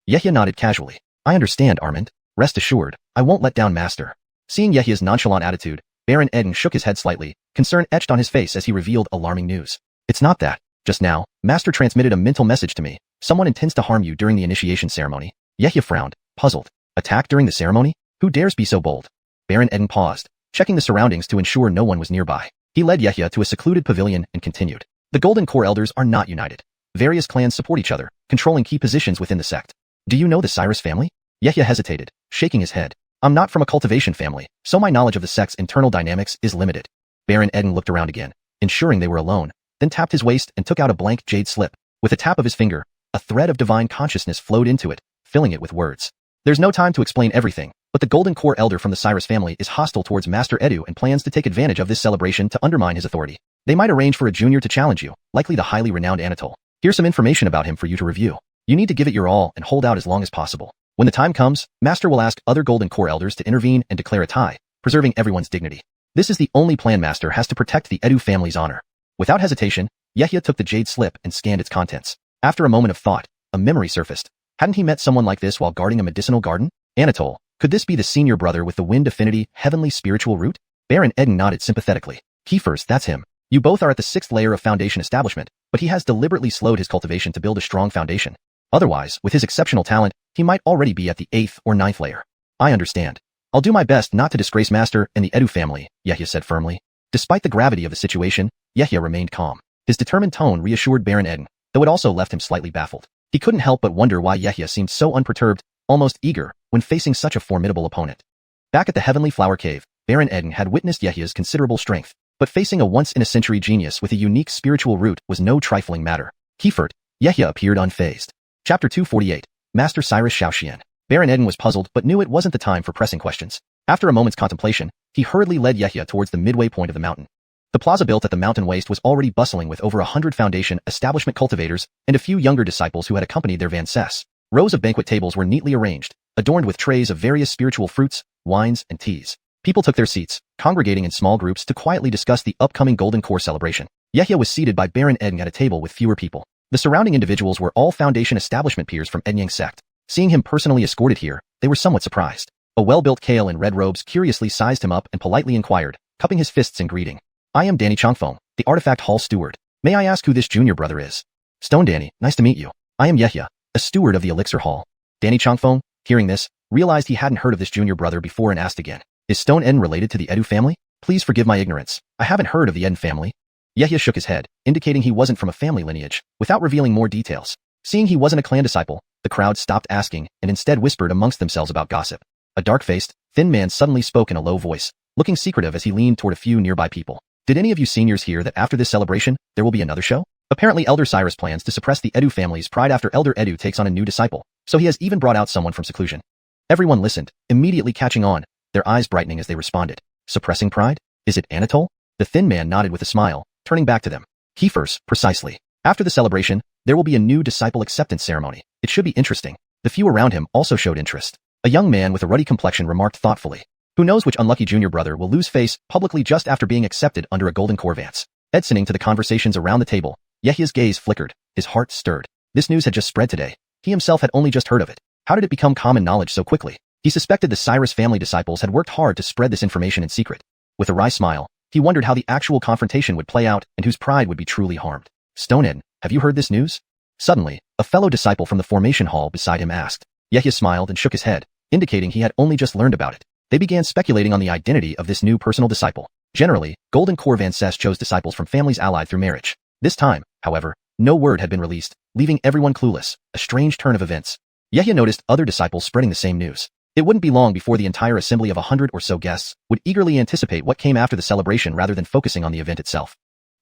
Yehia nodded casually. I understand, Armand. Rest assured, I won't let down Master. Seeing Yehia's nonchalant attitude, Baron Edding shook his head slightly, concern etched on his face as he revealed alarming news. It's not that. Just now, Master transmitted a mental message to me. Someone intends to harm you during the initiation ceremony. Yehia frowned, puzzled. Attack during the ceremony? Who dares be so bold? Baron Edding paused, checking the surroundings to ensure no one was nearby. He led Yehia to a secluded pavilion and continued. The Golden Core Elders are not united. Various clans support each other, controlling key positions within the sect. Do you know the Cyrus family? Yehia hesitated, shaking his head. I'm not from a cultivation family, so my knowledge of the sect's internal dynamics is limited. Baron Edding looked around again, ensuring they were alone, then tapped his waist and took out a blank jade slip. With a tap of his finger, a thread of divine consciousness flowed into it, filling it with words. There's no time to explain everything, but the Golden Core Elder from the Cyrus family is hostile towards Master Edu and plans to take advantage of this celebration to undermine his authority. They might arrange for a junior to challenge you, likely the highly renowned Anatole. Here's some information about him for you to review. You need to give it your all and hold out as long as possible. When the time comes, Master will ask other Golden Core Elders to intervene and declare a tie, preserving everyone's dignity. This is the only plan Master has to protect the Edu family's honor. Without hesitation, Yehia took the jade slip and scanned its contents. After a moment of thought, a memory surfaced. Hadn't he met someone like this while guarding a medicinal garden? Anatole, could this be the senior brother with the wind affinity, heavenly spiritual root? Baron Eden nodded sympathetically. Kiefer's, that's him. You both are at the 6th layer of foundation establishment, but he has deliberately slowed his cultivation to build a strong foundation. Otherwise, with his exceptional talent, he might already be at the 8th or 9th layer. I understand. I'll do my best not to disgrace Master and the Edu family, Yehia said firmly. Despite the gravity of the situation, Yehia remained calm. His determined tone reassured Baron Eden, though it also left him slightly baffled. He couldn't help but wonder why Yehia seemed so unperturbed, almost eager, when facing such a formidable opponent. Back at the Heavenly Flower Cave, Baron Eden had witnessed Yehia's considerable strength, but facing a once-in-a-century genius with a unique spiritual root was no trifling matter. Kiefert, Yehia appeared unfazed. Chapter 248, Master Cyrus xiuxian. Baron Eden was puzzled but knew it wasn't the time for pressing questions. After a moment's contemplation, he hurriedly led Yehia towards the midway point of the mountain. The plaza built at the mountain waist was already bustling with over 100 foundation establishment cultivators and a few younger disciples who had accompanied their Vancess. Rows of banquet tables were neatly arranged, adorned with trays of various spiritual fruits, wines, and teas. People took their seats, congregating in small groups to quietly discuss the upcoming Golden Core celebration. Yehia was seated by Baron Eden at a table with fewer people. The surrounding individuals were all foundation establishment peers from Enyang sect. Seeing him personally escorted here, they were somewhat surprised. A well-built Kale in red robes curiously sized him up and politely inquired, cupping his fists in greeting. I am Danny Chongfeng, the Artifact Hall steward. May I ask who this junior brother is? Stone Danny, nice to meet you. I am Yehia, a steward of the Elixir Hall. Danny Chongfeng, hearing this, realized he hadn't heard of this junior brother before and asked again. Is Stone Eden related to the Edu family? Please forgive my ignorance. I haven't heard of the Eden family. Yehia shook his head, indicating he wasn't from a family lineage, without revealing more details. Seeing he wasn't a clan disciple, the crowd stopped asking and instead whispered amongst themselves about gossip. A dark-faced, thin man suddenly spoke in a low voice, looking secretive as he leaned toward a few nearby people. Did any of you seniors hear that after this celebration, there will be another show? Apparently Elder Cyrus plans to suppress the Edu family's pride after Elder Edu takes on a new disciple, so he has even brought out someone from seclusion. Everyone listened, immediately catching on, their eyes brightening as they responded. Suppressing pride? Is it Anatole? The thin man nodded with a smile, turning back to them. Kiefer's, precisely. After the celebration, there will be a new disciple acceptance ceremony. It should be interesting. The few around him also showed interest. A young man with a ruddy complexion remarked thoughtfully. Who knows which unlucky junior brother will lose face publicly just after being accepted under a Golden Core Vance. Listening to the conversations around the table, Yehia's gaze flickered, his heart stirred. This news had just spread today. He himself had only just heard of it. How did it become common knowledge so quickly? He suspected the Cyrus family disciples had worked hard to spread this information in secret. With a wry smile, he wondered how the actual confrontation would play out and whose pride would be truly harmed. Stone Eden, have you heard this news? Suddenly, a fellow disciple from the formation hall beside him asked. Yehia smiled and shook his head, indicating he had only just learned about it. They began speculating on the identity of this new personal disciple. Generally, Golden Core Vancess chose disciples from families allied through marriage. This time, however, no word had been released, leaving everyone clueless, a strange turn of events. Yehia noticed other disciples spreading the same news. It wouldn't be long before the entire assembly of 100 or so guests would eagerly anticipate what came after the celebration rather than focusing on the event itself.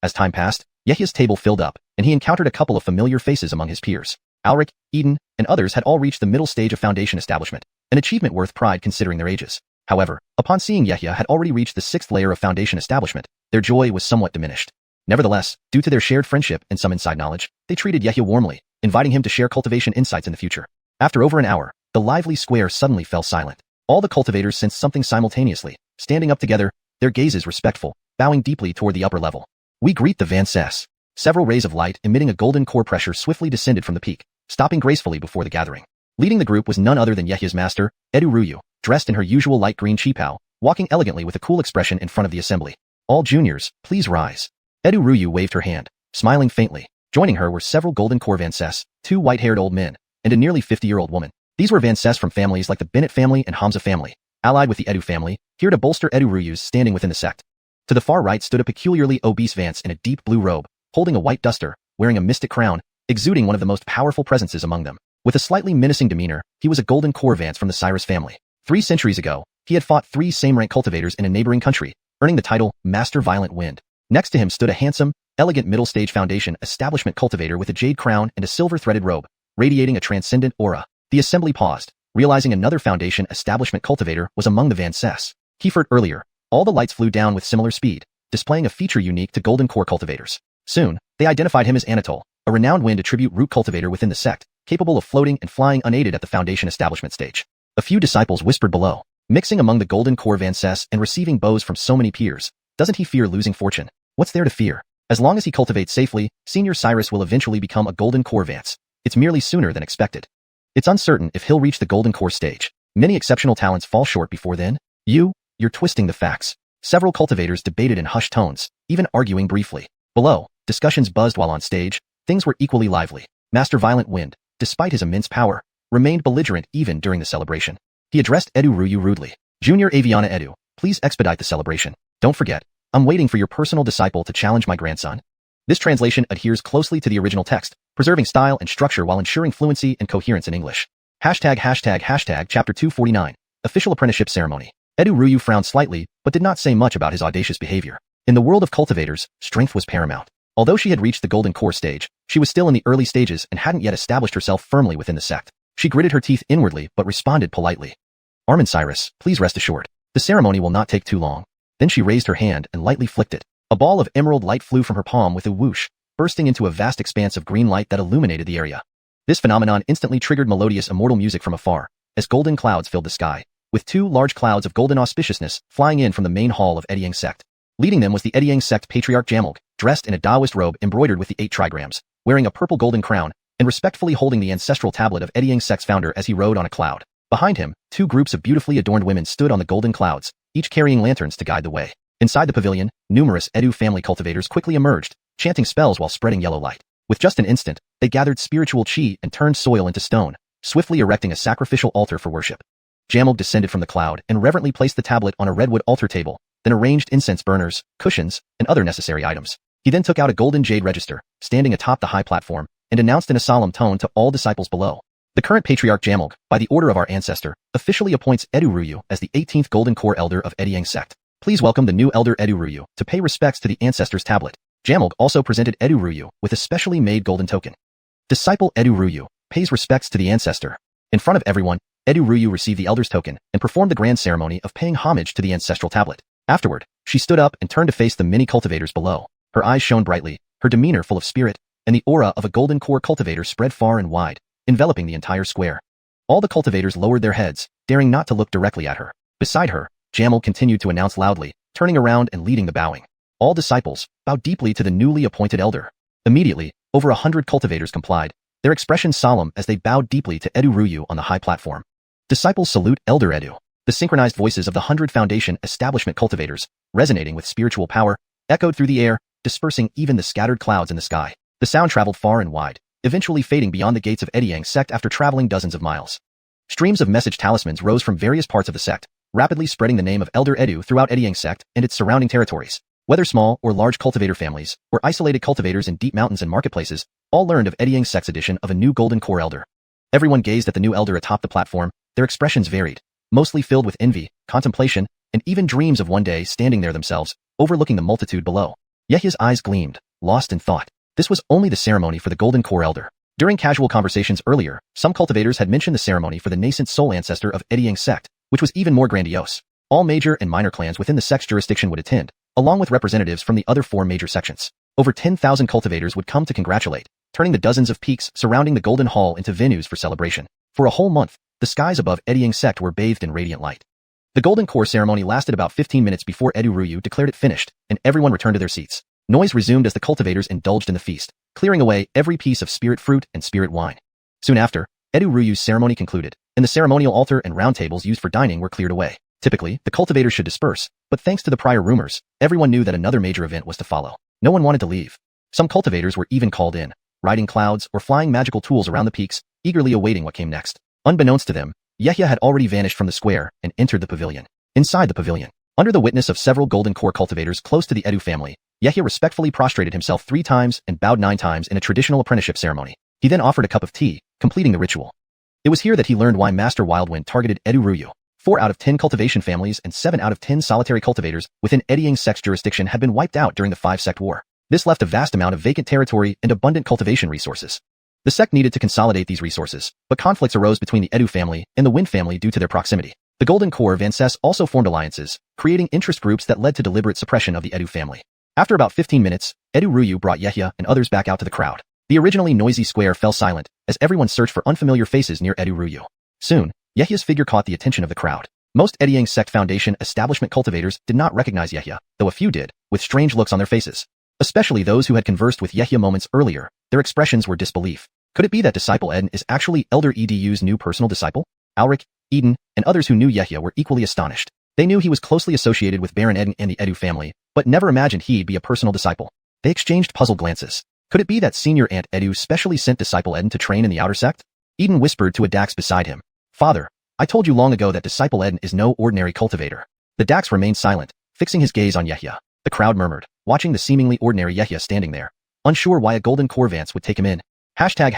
As time passed, Yehia's table filled up, and he encountered a couple of familiar faces among his peers. Alric, Eden, and others had all reached the middle stage of foundation establishment, an achievement worth pride considering their ages. However, upon seeing Yehia had already reached the 6th layer of foundation establishment, their joy was somewhat diminished. Nevertheless, due to their shared friendship and some inside knowledge, they treated Yehia warmly, inviting him to share cultivation insights in the future. After over an hour, the lively square suddenly fell silent. All the cultivators sensed something simultaneously, standing up together, their gazes respectful, bowing deeply toward the upper level. We greet the Vancess. Several rays of light emitting a golden core pressure swiftly descended from the peak, stopping gracefully before the gathering. Leading the group was none other than Yehia's master, Edu Ruyu, dressed in her usual light green qipao, walking elegantly with a cool expression in front of the assembly. All juniors, please rise. Edu Ruyu waved her hand, smiling faintly. Joining her were several Golden Core Vancess, 2 white-haired old men, and a nearly 50-year-old woman. These were Vancess from families like the Bennett family and Hamza family, allied with the Edu family, here to bolster Edu Ruyu's standing within the sect. To the far right stood a peculiarly obese Vance in a deep blue robe, holding a white duster, wearing a mystic crown, exuding one of the most powerful presences among them. With a slightly menacing demeanor, he was a Golden Core Vance from the Cyrus family. 3 centuries ago, he had fought 3 same-rank cultivators in a neighboring country, earning the title Master Violent Wind. Next to him stood a handsome, elegant middle-stage foundation establishment cultivator with a jade crown and a silver-threaded robe, radiating a transcendent aura. The assembly paused, realizing another foundation establishment cultivator was among the Vancess. Kiefert earlier, all the lights flew down with similar speed, displaying a feature unique to Golden Core cultivators. Soon, they identified him as Anatole, a renowned wind attribute root cultivator within the sect, capable of floating and flying unaided at the foundation establishment stage. A few disciples whispered below, mixing among the Golden Core Vancess and receiving bows from so many peers. Doesn't he fear losing fortune? What's there to fear? As long as he cultivates safely, Senior Cyrus will eventually become a Golden Core Vance. It's merely sooner than expected. It's uncertain if he'll reach the Golden Core stage. Many exceptional talents fall short before then. You're twisting the facts. Several cultivators debated in hushed tones, even arguing briefly. Below, discussions buzzed while on stage. Things were equally lively. Master Violent Wind, despite his immense power, remained belligerent even during the celebration. He addressed Edu Ruyu rudely. Junior Aviana Edu, please expedite the celebration. Don't forget, I'm waiting for your personal disciple to challenge my grandson. This translation adheres closely to the original text, preserving style and structure while ensuring fluency and coherence in English. Chapter 249, Official Apprenticeship Ceremony. Edu Ruyu frowned slightly, but did not say much about his audacious behavior. In the world of cultivators, strength was paramount. Although she had reached the golden core stage, she was still in the early stages and hadn't yet established herself firmly within the sect. She gritted her teeth inwardly but responded politely. Armin Cyrus, please rest assured. The ceremony will not take too long. Then she raised her hand and lightly flicked it. A ball of emerald light flew from her palm with a whoosh, bursting into a vast expanse of green light that illuminated the area. This phenomenon instantly triggered melodious immortal music from afar, as golden clouds filled the sky, with two large clouds of golden auspiciousness flying in from the main hall of Edyang sect. Leading them was the Edyang sect patriarch Jamilk, dressed in a Taoist robe embroidered with the 8 trigrams, wearing a purple golden crown, and respectfully holding the ancestral tablet of Edyang sect's founder as he rode on a cloud. Behind him, 2 groups of beautifully adorned women stood on the golden clouds, each carrying lanterns to guide the way. Inside the pavilion, numerous Edu family cultivators quickly emerged, chanting spells while spreading yellow light. With just an instant, they gathered spiritual chi and turned soil into stone, swiftly erecting a sacrificial altar for worship. Jamilk descended from the cloud and reverently placed the tablet on a redwood altar table, then arranged incense burners, cushions, and other necessary items. He then took out a golden jade register, standing atop the high platform, and announced in a solemn tone to all disciples below. The current patriarch Jamilk, by the order of our ancestor, officially appoints Edu Ruyu as the 18th golden core elder of Edyang sect. Please welcome the new elder Edu Ruyu to pay respects to the ancestor's tablet. Jamilk also presented Edu Ruyu with a specially made golden token. Disciple Edu Ruyu pays respects to the ancestor. In front of everyone, Edu Ruyu received the elder's token and performed the grand ceremony of paying homage to the ancestral tablet. Afterward, she stood up and turned to face the many cultivators below. Her eyes shone brightly, her demeanor full of spirit, and the aura of a golden core cultivator spread far and wide, enveloping the entire square. All the cultivators lowered their heads, daring not to look directly at her. Beside her, Jamilk continued to announce loudly, turning around and leading the bowing. All disciples bowed deeply to the newly appointed elder. Immediately, over 100 cultivators complied, their expressions solemn as they bowed deeply to Edu Ruyu on the high platform. Disciples salute Elder Edu. The synchronized voices of the 100 Foundation establishment cultivators, resonating with spiritual power, echoed through the air, dispersing even the scattered clouds in the sky. The sound traveled far and wide, eventually fading beyond the gates of Edyang sect after traveling dozens of miles. Streams of message talismans rose from various parts of the sect, rapidly spreading the name of Elder Edu throughout Edyang sect and its surrounding territories. Whether small or large cultivator families, or isolated cultivators in deep mountains and marketplaces, all learned of Edyang sect's addition of a new golden core elder. Everyone gazed at the new elder atop the platform, their expressions varied, mostly filled with envy, contemplation, and even dreams of one day standing there themselves, overlooking the multitude below. Yehya's eyes gleamed, lost in thought. This was only the ceremony for the golden core elder. During casual conversations earlier, some cultivators had mentioned the ceremony for the nascent soul ancestor of Edyang sect, which was even more grandiose. All major and minor clans within the sect's jurisdiction would attend, along with representatives from the other 4 major sections. Over 10,000 cultivators would come to congratulate, turning the dozens of peaks surrounding the Golden Hall into venues for celebration. For a whole month, the skies above Edyang sect were bathed in radiant light. The golden core ceremony lasted about 15 minutes before Edu Ruyu declared it finished, and everyone returned to their seats. Noise resumed as the cultivators indulged in the feast, clearing away every piece of spirit fruit and spirit wine. Soon after, Edu Ruyu's ceremony concluded, and the ceremonial altar and round tables used for dining were cleared away. Typically, the cultivators should disperse, but thanks to the prior rumors, everyone knew that another major event was to follow. No one wanted to leave. Some cultivators were even called in, riding clouds or flying magical tools around the peaks, eagerly awaiting what came next. Unbeknownst to them, Yehya had already vanished from the square and entered the pavilion. Inside the pavilion, under the witness of several golden core cultivators close to the Edu family, Yehya respectfully prostrated himself 3 times and bowed 9 times in a traditional apprenticeship ceremony. He then offered a cup of tea, completing the ritual. It was here that he learned why Master Wildwind targeted Edu Ruyu. 4 out of 10 cultivation families and 7 out of 10 solitary cultivators within Edyang sect's jurisdiction had been wiped out during the 5-sect war. This left a vast amount of vacant territory and abundant cultivation resources. The sect needed to consolidate these resources, but conflicts arose between the Edu family and the Wind family due to their proximity. The Golden Core Vances also formed alliances, creating interest groups that led to deliberate suppression of the Edu family. After about 15 minutes, Edu Ruyu brought Yehya and others back out to the crowd. The originally noisy square fell silent, as everyone searched for unfamiliar faces near Edu Ruyu. Soon, Yehya's figure caught the attention of the crowd. Most Edyang sect Foundation establishment cultivators did not recognize Yehya, though a few did, with strange looks on their faces. Especially those who had conversed with Yehya moments earlier, their expressions were disbelief. Could it be that Disciple Eden is actually Elder Edu's new personal disciple? Alric, Eden, and others who knew Yehia were equally astonished. They knew he was closely associated with Baron Eden and the Edu family, but never imagined he'd be a personal disciple. They exchanged puzzled glances. Could it be that senior Aunt Edu specially sent Disciple Eden to train in the outer sect? Eden whispered to a Dax beside him. Father, I told you long ago that Disciple Eden is no ordinary cultivator. The Dax remained silent, fixing his gaze on Yehia. The crowd murmured, watching the seemingly ordinary Yehia standing there, unsure why a golden core Vance would take him in. Hashtag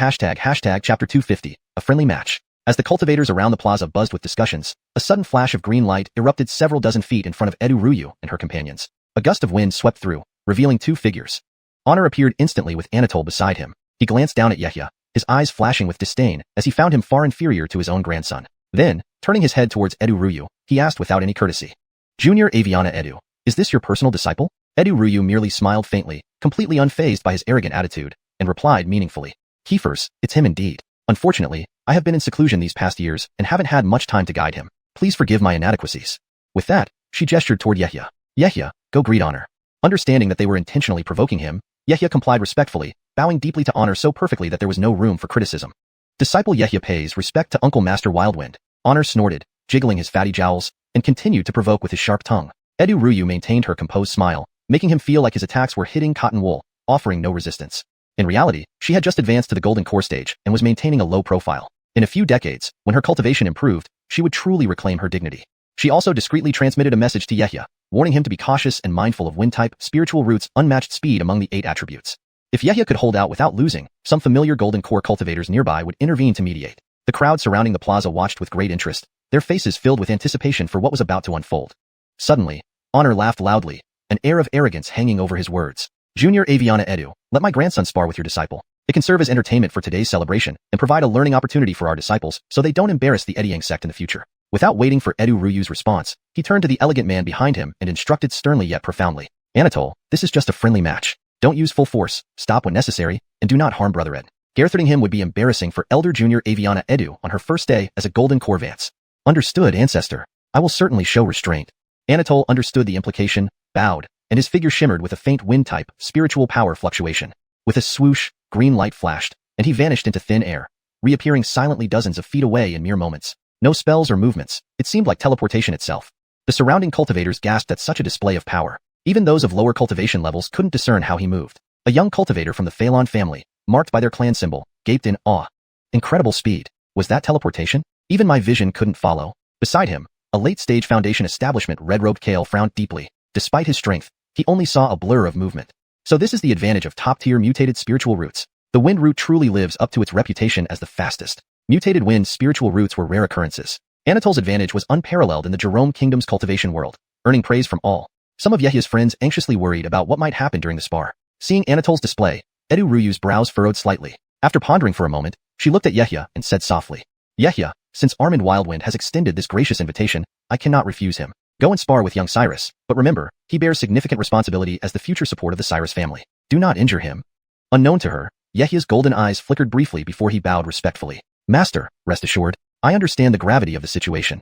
chapter 250, a friendly match. As the cultivators around the plaza buzzed with discussions, a sudden flash of green light erupted several dozen feet in front of Edu Ruyu and her companions. A gust of wind swept through, revealing two figures. Honor appeared instantly with Anatole beside him. He glanced down at Yehia, his eyes flashing with disdain as he found him far inferior to his own grandson. Then, turning his head towards Edu Ruyu, he asked without any courtesy. Junior Aviana Edu, is this your personal disciple? Edu Ruyu merely smiled faintly, completely unfazed by his arrogant attitude, and replied meaningfully. Keepers, it's him indeed. Unfortunately, I have been in seclusion these past years and haven't had much time to guide him. Please forgive my inadequacies. With that, she gestured toward Yehia. Yehia, go greet Honor. Understanding that they were intentionally provoking him, Yehia complied respectfully, bowing deeply to Honor so perfectly that there was no room for criticism. Disciple Yehia pays respect to Uncle Master Wildwind. Honor snorted, jiggling his fatty jowls, and continued to provoke with his sharp tongue. Edu Ruyu maintained her composed smile, making him feel like his attacks were hitting cotton wool, offering no resistance. In reality, she had just advanced to the Golden Core stage and was maintaining a low profile. In a few decades, when her cultivation improved, she would truly reclaim her dignity. She also discreetly transmitted a message to Yehia, warning him to be cautious and mindful of wind-type, spiritual roots, unmatched speed among the 8 attributes. If Yehia could hold out without losing, some familiar Golden Core cultivators nearby would intervene to mediate. The crowd surrounding the plaza watched with great interest, their faces filled with anticipation for what was about to unfold. Suddenly, Honor laughed loudly, an air of arrogance hanging over his words. Junior Aviana Edu, let my grandson spar with your disciple. It can serve as entertainment for today's celebration and provide a learning opportunity for our disciples so they don't embarrass the Ediang sect in the future. Without waiting for Edu Ruyu's response, he turned to the elegant man behind him and instructed sternly yet profoundly. Anatole, this is just a friendly match. Don't use full force, stop when necessary, and do not harm Brother Ed. Gartharding him would be embarrassing for Elder Junior Aviana Edu on her first day as a Golden Core Vance. Understood, Ancestor. I will certainly show restraint. Anatole understood the implication, bowed, and his figure shimmered with a faint wind-type, spiritual power fluctuation. With a swoosh, green light flashed, and he vanished into thin air, reappearing silently dozens of feet away in mere moments. No spells or movements, it seemed like teleportation itself. The surrounding cultivators gasped at such a display of power. Even those of lower cultivation levels couldn't discern how he moved. A young cultivator from the Phalon family, marked by their clan symbol, gaped in awe. Incredible speed. Was that teleportation? Even my vision couldn't follow. Beside him, a late-stage Foundation establishment red-robed Kale frowned deeply. Despite his strength, he only saw a blur of movement. So this is the advantage of top-tier mutated spiritual roots. The wind root truly lives up to its reputation as the fastest. Mutated wind spiritual roots were rare occurrences. Anatole's advantage was unparalleled in the Jerome Kingdom's cultivation world, earning praise from all. Some of Yehia's friends anxiously worried about what might happen during the spar. Seeing Anatole's display, Edu Ruyu's brows furrowed slightly. After pondering for a moment, she looked at Yehia and said softly, Yehia, since Armand Wildwind has extended this gracious invitation, I cannot refuse him. Go and spar with young Cyrus, but remember, he bears significant responsibility as the future support of the Cyrus family. Do not injure him. Unknown to her, Yehia's golden eyes flickered briefly before he bowed respectfully. Master, rest assured, I understand the gravity of the situation.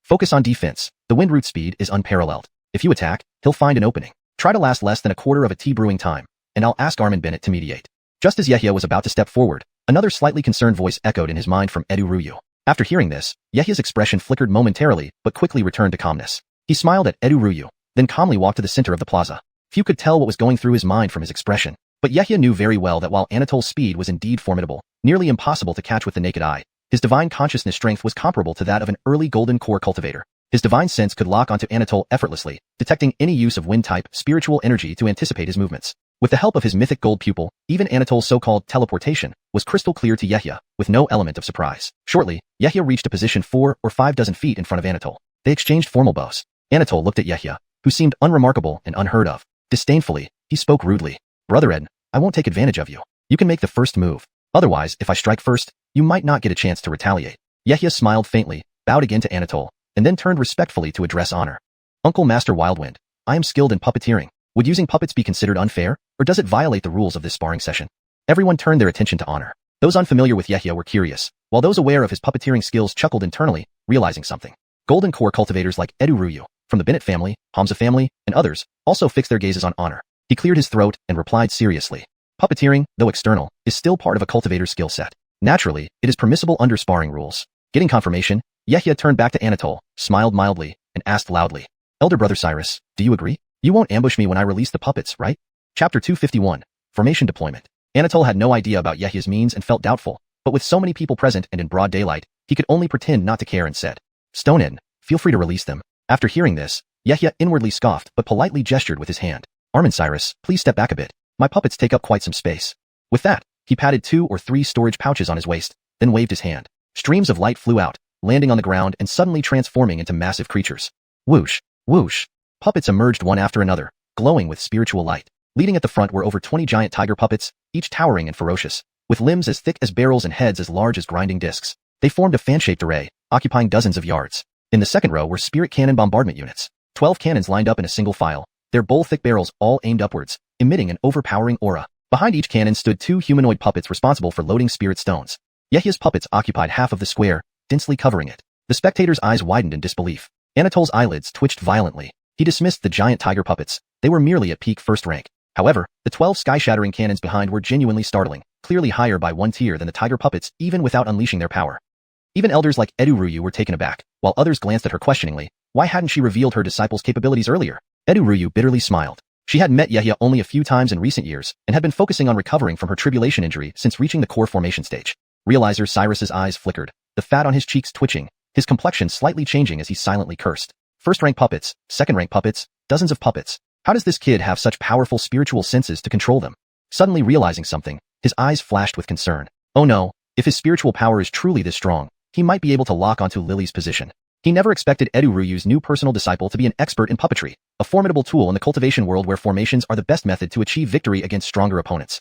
Focus on defense. The wind root speed is unparalleled. If you attack, he'll find an opening. Try to last less than a quarter of a tea brewing time, and I'll ask Armin Bennett to mediate. Just as Yehia was about to step forward, another slightly concerned voice echoed in his mind from Edu Ruyu. After hearing this, Yehia's expression flickered momentarily but quickly returned to calmness. He smiled at Edu Ruyu, then calmly walked to the center of the plaza. Few could tell what was going through his mind from his expression, but Yehia knew very well that while Anatole's speed was indeed formidable, nearly impossible to catch with the naked eye, his divine consciousness strength was comparable to that of an early Golden Core cultivator. His divine sense could lock onto Anatole effortlessly, detecting any use of wind-type, spiritual energy to anticipate his movements. With the help of his mythic gold pupil, even Anatole's so-called teleportation was crystal clear to Yehia, with no element of surprise. Shortly, Yehia reached a position 4 or 5 dozen feet in front of Anatole. They exchanged formal bows. Anatole looked at Yehia, who seemed unremarkable and unheard of. Disdainfully, he spoke rudely. Brother Ed, I won't take advantage of you. You can make the first move. Otherwise, if I strike first, you might not get a chance to retaliate. Yehia smiled faintly, bowed again to Anatole, and then turned respectfully to address Honor. Uncle Master Wildwind, I am skilled in puppeteering. Would using puppets be considered unfair, or does it violate the rules of this sparring session? Everyone turned their attention to Honor. Those unfamiliar with Yehia were curious, while those aware of his puppeteering skills chuckled internally, realizing something. Golden Core cultivators like Edu Ruyu, from the Bennett family, Hamza family, and others, also fixed their gazes on Honor. He cleared his throat and replied seriously. Puppeteering, though external, is still part of a cultivator's skill set. Naturally, it is permissible under sparring rules. Getting confirmation, Yehia turned back to Anatole, smiled mildly, and asked loudly, Elder Brother Cyrus, do you agree? You won't ambush me when I release the puppets, right? Chapter 251, Formation Deployment. Anatole had no idea about Yehia's means and felt doubtful, but with so many people present and in broad daylight, he could only pretend not to care and said, Stone in, feel free to release them. After hearing this, Yehia inwardly scoffed but politely gestured with his hand. Armin Cyrus, please step back a bit. My puppets take up quite some space. With that, he patted 2 or 3 storage pouches on his waist, then waved his hand. Streams of light flew out, landing on the ground and suddenly transforming into massive creatures. Whoosh, whoosh. Puppets emerged one after another, glowing with spiritual light. Leading at the front were over 20 giant tiger puppets, each towering and ferocious, with limbs as thick as barrels and heads as large as grinding discs. They formed a fan-shaped array, occupying dozens of yards. In the second row were spirit cannon bombardment units. 12 cannons lined up in a single file, their bowl-thick barrels all aimed upwards, emitting an overpowering aura. Behind each cannon stood 2 humanoid puppets responsible for loading spirit stones. Yehia's puppets occupied half of the square, densely covering it. The spectators' eyes widened in disbelief. Anatole's eyelids twitched violently. He dismissed the giant tiger puppets. They were merely at peak first rank. However, the 12 sky-shattering cannons behind were genuinely startling, clearly higher by 1 tier than the tiger puppets even without unleashing their power. Even elders like Eduruyu were taken aback, while others glanced at her questioningly. Why hadn't she revealed her disciples' capabilities earlier? Eduruyu bitterly smiled. She had met Yehia only a few times in recent years and had been focusing on recovering from her tribulation injury since reaching the core formation stage. Realizer Cyrus's eyes flickered, the fat on his cheeks twitching, his complexion slightly changing as he silently cursed. First-rank puppets, second-rank puppets, dozens of puppets. How does this kid have such powerful spiritual senses to control them? Suddenly realizing something, his eyes flashed with concern. Oh no, if his spiritual power is truly this strong, he might be able to lock onto Lily's position. He never expected Eduruyu's new personal disciple to be an expert in puppetry, a formidable tool in the cultivation world where formations are the best method to achieve victory against stronger opponents.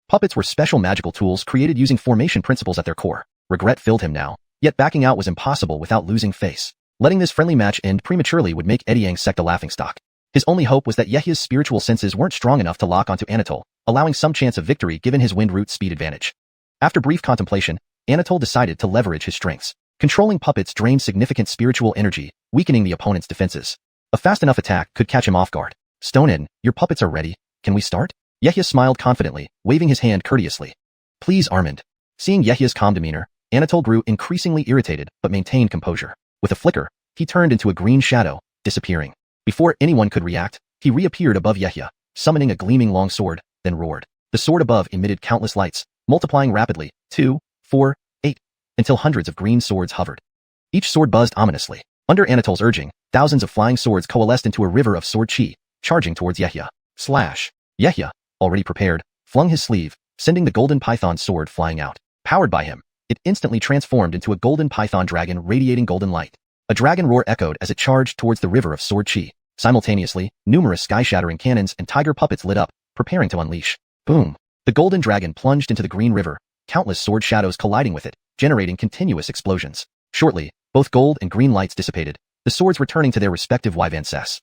Puppets were special magical tools created using formation principles at their core. Regret filled him now, yet backing out was impossible without losing face. Letting this friendly match end prematurely would make Ediang's sect a laughingstock. His only hope was that Yehia's spiritual senses weren't strong enough to lock onto Anatole, allowing some chance of victory given his wind root speed advantage. After brief contemplation, Anatole decided to leverage his strengths. Controlling puppets drained significant spiritual energy, weakening the opponent's defenses. A fast enough attack could catch him off guard. Stone in, your puppets are ready. Can we start? Yehia smiled confidently, waving his hand courteously. Please, Armand. Seeing Yehia's calm demeanor, Anatole grew increasingly irritated but maintained composure. With a flicker, he turned into a green shadow, disappearing. Before anyone could react, he reappeared above Yehia, summoning a gleaming long sword, then roared. The sword above emitted countless lights, multiplying rapidly, 2, 4, 8, until hundreds of green swords hovered. Each sword buzzed ominously. Under Anatole's urging, thousands of flying swords coalesced into a river of sword chi, charging towards Yehia. Slash. Yehia, already prepared, flung his sleeve, sending the golden python sword flying out. Powered by him, it instantly transformed into a golden python dragon radiating golden light. A dragon roar echoed as it charged towards the river of sword chi. Simultaneously, numerous sky-shattering cannons and tiger puppets lit up, preparing to unleash. Boom! The golden dragon plunged into the green river, countless sword shadows colliding with it, generating continuous explosions. Shortly, both gold and green lights dissipated, the swords returning to their respective Wyvansess.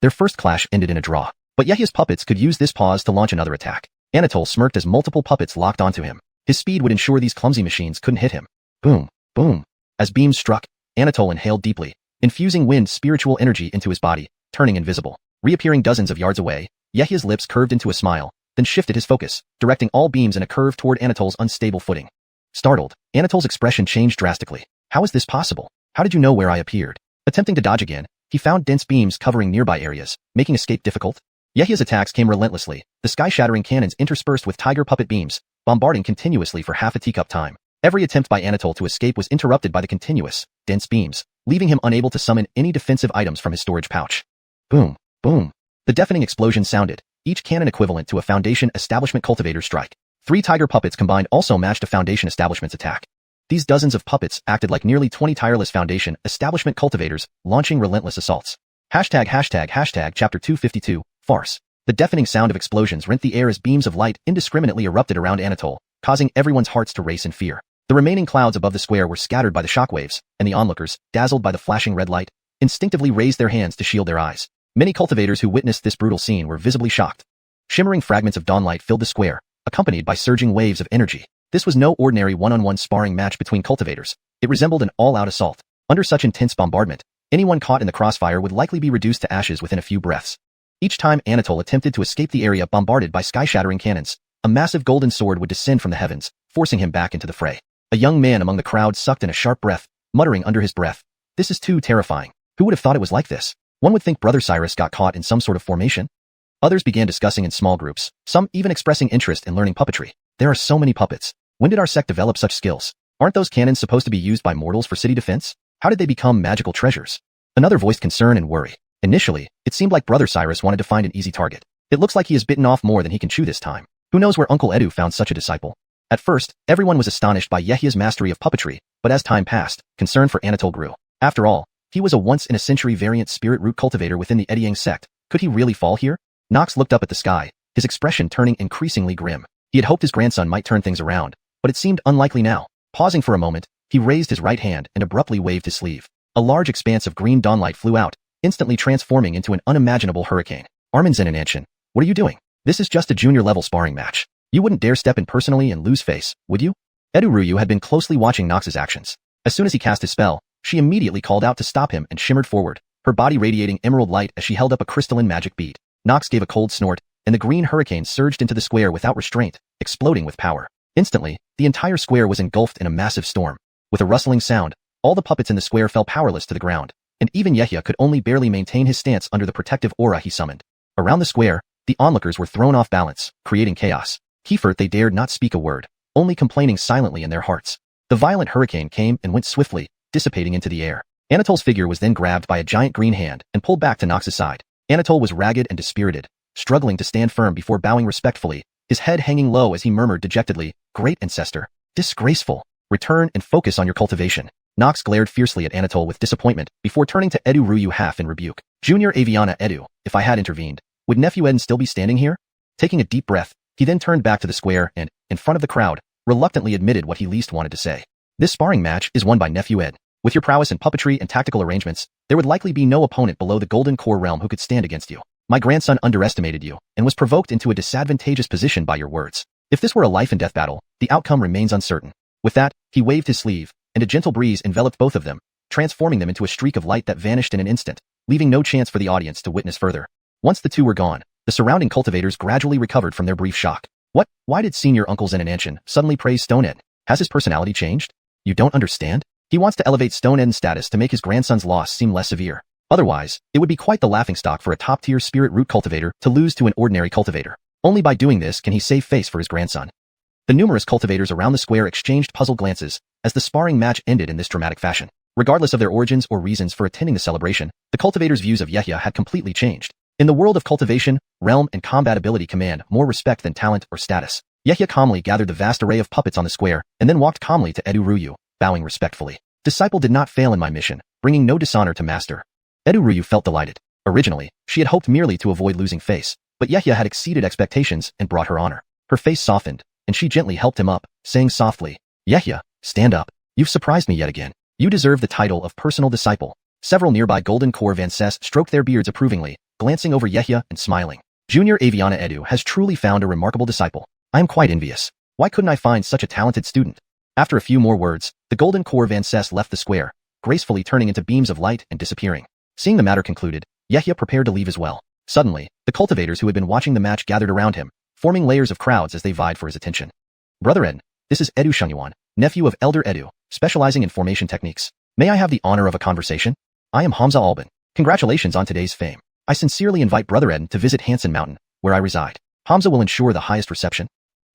Their first clash ended in a draw, but Yehia's puppets could use this pause to launch another attack. Anatole smirked as multiple puppets locked onto him. His speed would ensure these clumsy machines couldn't hit him. Boom! Boom! As beams struck, Anatole inhaled deeply, infusing wind spiritual energy into his body, turning invisible. Reappearing dozens of yards away, Yehia's lips curved into a smile, then shifted his focus, directing all beams in a curve toward Anatole's unstable footing. Startled, Anatole's expression changed drastically. How is this possible? How did you know where I appeared? Attempting to dodge again, he found dense beams covering nearby areas, making escape difficult. Yehia's attacks came relentlessly, the sky-shattering cannons interspersed with tiger puppet beams, bombarding continuously for half a teacup time. Every attempt by Anatole to escape was interrupted by the continuous, dense beams, leaving him unable to summon any defensive items from his storage pouch. Boom! Boom! The deafening explosion sounded, each cannon equivalent to a Foundation Establishment Cultivator's strike. 3 tiger puppets combined also matched a Foundation Establishment's attack. These dozens of puppets acted like nearly 20 tireless Foundation Establishment Cultivators, launching relentless assaults. Hashtag Chapter 252, Farce. The deafening sound of explosions rent the air as beams of light indiscriminately erupted around Anatole, causing everyone's hearts to race in fear. The remaining clouds above the square were scattered by the shockwaves, and the onlookers, dazzled by the flashing red light, instinctively raised their hands to shield their eyes. Many cultivators who witnessed this brutal scene were visibly shocked. Shimmering fragments of dawnlight filled the square, accompanied by surging waves of energy. This was no ordinary one-on-one sparring match between cultivators. It resembled an all-out assault. Under such intense bombardment, anyone caught in the crossfire would likely be reduced to ashes within a few breaths. Each time Anatole attempted to escape the area bombarded by sky-shattering cannons, a massive golden sword would descend from the heavens, forcing him back into the fray. A young man among the crowd sucked in a sharp breath, muttering under his breath. This is too terrifying. Who would have thought it was like this? One would think Brother Cyrus got caught in some sort of formation. Others began discussing in small groups, some even expressing interest in learning puppetry. There are so many puppets. When did our sect develop such skills? Aren't those cannons supposed to be used by mortals for city defense? How did they become magical treasures? Another voiced concern and worry. Initially, it seemed like Brother Cyrus wanted to find an easy target. It looks like he has bitten off more than he can chew this time. Who knows where Uncle Edu found such a disciple? At first, everyone was astonished by Yehia's mastery of puppetry, but as time passed, concern for Anatole grew. After all, he was a once-in-a-century variant spirit root cultivator within the Ediang sect. Could he really fall here? Nox looked up at the sky, his expression turning increasingly grim. He had hoped his grandson might turn things around, but it seemed unlikely now. Pausing for a moment, he raised his right hand and abruptly waved his sleeve. A large expanse of green dawnlight flew out, instantly transforming into an unimaginable hurricane. Arminzen and Anshin, what are you doing? This is just a junior-level sparring match. You wouldn't dare step in personally and lose face, would you? Edu had been closely watching Nox's actions. As soon as he cast his spell, she immediately called out to stop him and shimmered forward, her body radiating emerald light as she held up a crystalline magic bead. Nox gave a cold snort, and the green hurricane surged into the square without restraint, exploding with power. Instantly, the entire square was engulfed in a massive storm. With a rustling sound, all the puppets in the square fell powerless to the ground, and even Yehia could only barely maintain his stance under the protective aura he summoned. Around the square, the onlookers were thrown off balance, creating chaos. Kiefer, they dared not speak a word, only complaining silently in their hearts. The violent hurricane came and went swiftly, dissipating into the air. Anatole's figure was then grabbed by a giant green hand and pulled back to Nox's side. Anatole was ragged and dispirited, struggling to stand firm before bowing respectfully, his head hanging low as he murmured dejectedly, "Great ancestor. Disgraceful. Return and focus on your cultivation." Nox glared fiercely at Anatole with disappointment before turning to Edu half in rebuke. Junior Aviana Edu, if I had intervened, would Nephew Eden still be standing here? Taking a deep breath, he then turned back to the square and, in front of the crowd, reluctantly admitted what he least wanted to say. This sparring match is won by Nephew Ed. With your prowess in puppetry and tactical arrangements, there would likely be no opponent below the Golden Core realm who could stand against you. My grandson underestimated you and was provoked into a disadvantageous position by your words. If this were a life and death battle, the outcome remains uncertain. With that, he waved his sleeve, and a gentle breeze enveloped both of them, transforming them into a streak of light that vanished in an instant, leaving no chance for the audience to witness further. Once the two were gone, the surrounding cultivators gradually recovered from their brief shock. What? Why did Senior Uncle Zen and Anshin suddenly praise Stone Ed? Has his personality changed? You don't understand? He wants to elevate Stone Ed's status to make his grandson's loss seem less severe. Otherwise, it would be quite the laughingstock for a top-tier spirit root cultivator to lose to an ordinary cultivator. Only by doing this can he save face for his grandson. The numerous cultivators around the square exchanged puzzled glances as the sparring match ended in this dramatic fashion. Regardless of their origins or reasons for attending the celebration, the cultivators' views of Yehia had completely changed. In the world of cultivation, realm and combat ability command more respect than talent or status. Yehia calmly gathered the vast array of puppets on the square and then walked calmly to Edu, bowing respectfully. Disciple did not fail in my mission, bringing no dishonor to master. Edu felt delighted. Originally, she had hoped merely to avoid losing face, but Yehia had exceeded expectations and brought her honor. Her face softened, and she gently helped him up, saying softly, "Yehia, stand up. You've surprised me yet again. You deserve the title of personal disciple." Several nearby Golden Core Vancess stroked their beards approvingly, glancing over Yehia and smiling. Junior Aviana Edu has truly found a remarkable disciple. I am quite envious. Why couldn't I find such a talented student? After a few more words, the Golden Core Vancess left the square, gracefully turning into beams of light and disappearing. Seeing the matter concluded, Yehia prepared to leave as well. Suddenly, the cultivators who had been watching the match gathered around him, forming layers of crowds as they vied for his attention. Brother Ed, this is Edu Xiuxian, nephew of Elder Edu, specializing in formation techniques. May I have the honor of a conversation? I am Hamza Alban. Congratulations on today's fame. I sincerely invite Brother Ed to visit Hansen Mountain, where I reside. Hamza will ensure the highest reception.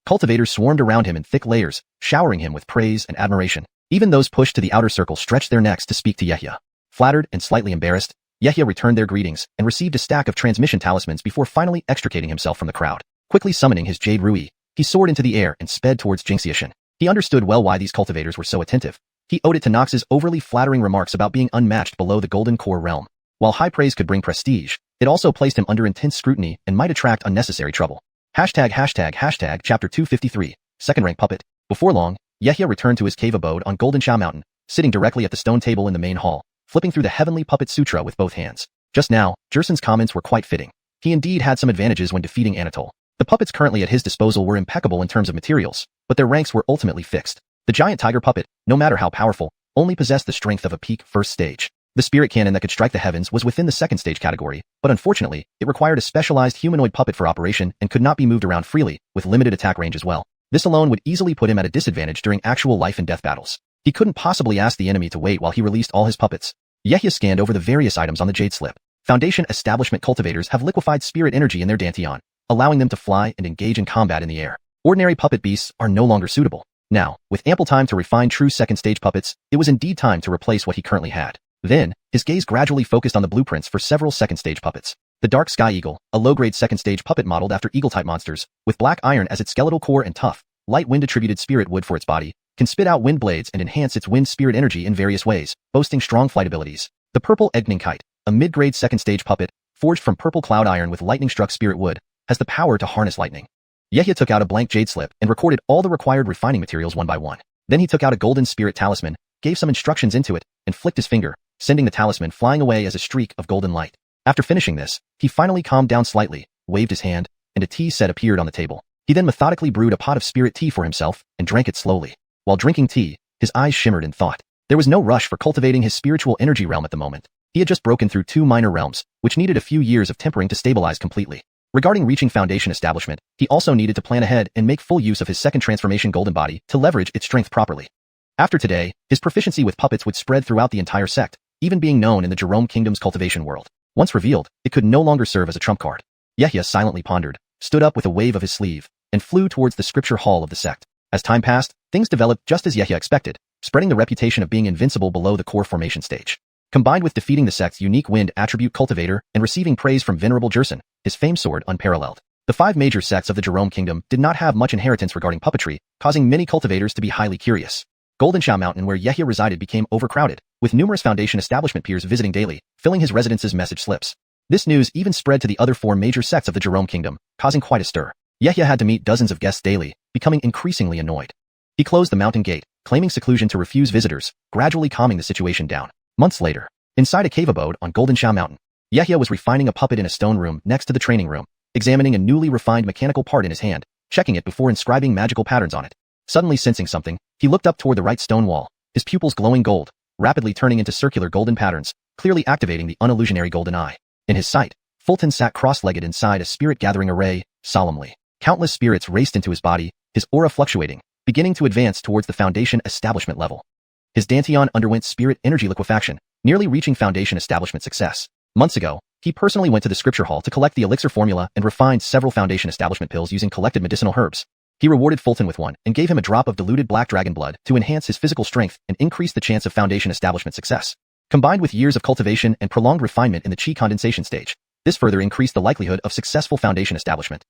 Cultivators swarmed around him in thick layers, showering him with praise and admiration. Even those pushed to the outer circle stretched their necks to speak to Yehia. Flattered and slightly embarrassed, Yehia returned their greetings and received a stack of transmission talismans before finally extricating himself from the crowd. Quickly summoning his Jade Rui, he soared into the air and sped towards xiuxian. He understood well why these cultivators were so attentive. He owed it to Nox's overly flattering remarks about being unmatched below the Golden Core realm. While high praise could bring prestige, it also placed him under intense scrutiny and might attract unnecessary trouble. Chapter 253, Second Rank Puppet. Before long, Yehia returned to his cave abode on Golden Sha Mountain, sitting directly at the stone table in the main hall, flipping through the Heavenly Puppet Sutra with both hands. Just now, Jersen's comments were quite fitting. He indeed had some advantages when defeating Anatole. The puppets currently at his disposal were impeccable in terms of materials, but their ranks were ultimately fixed. The giant tiger puppet, no matter how powerful, only possessed the strength of a peak first stage. The spirit cannon that could strike the heavens was within the second stage category, but unfortunately, it required a specialized humanoid puppet for operation and could not be moved around freely, with limited attack range as well. This alone would easily put him at a disadvantage during actual life and death battles. He couldn't possibly ask the enemy to wait while he released all his puppets. Yehia scanned over the various items on the jade slip. Foundation establishment cultivators have liquefied spirit energy in their dantian, allowing them to fly and engage in combat in the air. Ordinary puppet beasts are no longer suitable. Now, with ample time to refine true second-stage puppets, it was indeed time to replace what he currently had. Then, his gaze gradually focused on the blueprints for several second-stage puppets. The Dark Sky Eagle, a low-grade second-stage puppet modeled after eagle-type monsters, with black iron as its skeletal core and tough, light wind-attributed spirit wood for its body, can spit out wind blades and enhance its wind spirit energy in various ways, boasting strong flight abilities. The Purple Eggning Kite, a mid-grade second-stage puppet, forged from purple cloud iron with lightning-struck spirit wood, has the power to harness lightning. Yehia took out a blank jade slip and recorded all the required refining materials one by one. Then he took out a golden spirit talisman, gave some instructions into it, and flicked his finger, sending the talisman flying away as a streak of golden light. After finishing this, he finally calmed down slightly, waved his hand, and a tea set appeared on the table. He then methodically brewed a pot of spirit tea for himself and drank it slowly. While drinking tea, his eyes shimmered in thought. There was no rush for cultivating his spiritual energy realm at the moment. He had just broken through 2 minor realms, which needed a few years of tempering to stabilize completely. Regarding reaching foundation establishment, he also needed to plan ahead and make full use of his second transformation golden body to leverage its strength properly. After today, his proficiency with puppets would spread throughout the entire sect, even being known in the Jerome Kingdom's cultivation world. Once revealed, it could no longer serve as a trump card. Yehia silently pondered, stood up with a wave of his sleeve, and flew towards the scripture hall of the sect. As time passed, things developed just as Yehia expected, spreading the reputation of being invincible below the core formation stage. Combined with defeating the sect's unique wind attribute cultivator and receiving praise from Venerable Jerson, his fame soared unparalleled. The 5 major sects of the Jerome Kingdom did not have much inheritance regarding puppetry, causing many cultivators to be highly curious. Golden Xiao Mountain where Yehia resided became overcrowded, with numerous foundation establishment peers visiting daily, filling his residence's message slips. This news even spread to the other 4 major sects of the Jerome Kingdom, causing quite a stir. Yehia had to meet dozens of guests daily, becoming increasingly annoyed. He closed the mountain gate, claiming seclusion to refuse visitors, gradually calming the situation down. Months later, inside a cave abode on Golden Xiao Mountain, Yehia was refining a puppet in a stone room next to the training room, examining a newly refined mechanical part in his hand, checking it before inscribing magical patterns on it. Suddenly sensing something, he looked up toward the right stone wall, his pupils glowing gold, rapidly turning into circular golden patterns, clearly activating the unillusionary golden eye. In his sight, Fulton sat cross-legged inside a spirit-gathering array, solemnly. Countless spirits raced into his body, his aura fluctuating, beginning to advance towards the foundation establishment level. His dantian underwent spirit energy liquefaction, nearly reaching foundation establishment success. Months ago, he personally went to the scripture hall to collect the elixir formula and refined several foundation establishment pills using collected medicinal herbs. He rewarded Fulton with one and gave him a drop of diluted black dragon blood to enhance his physical strength and increase the chance of foundation establishment success. Combined with years of cultivation and prolonged refinement in the chi condensation stage, this further increased the likelihood of successful foundation establishment.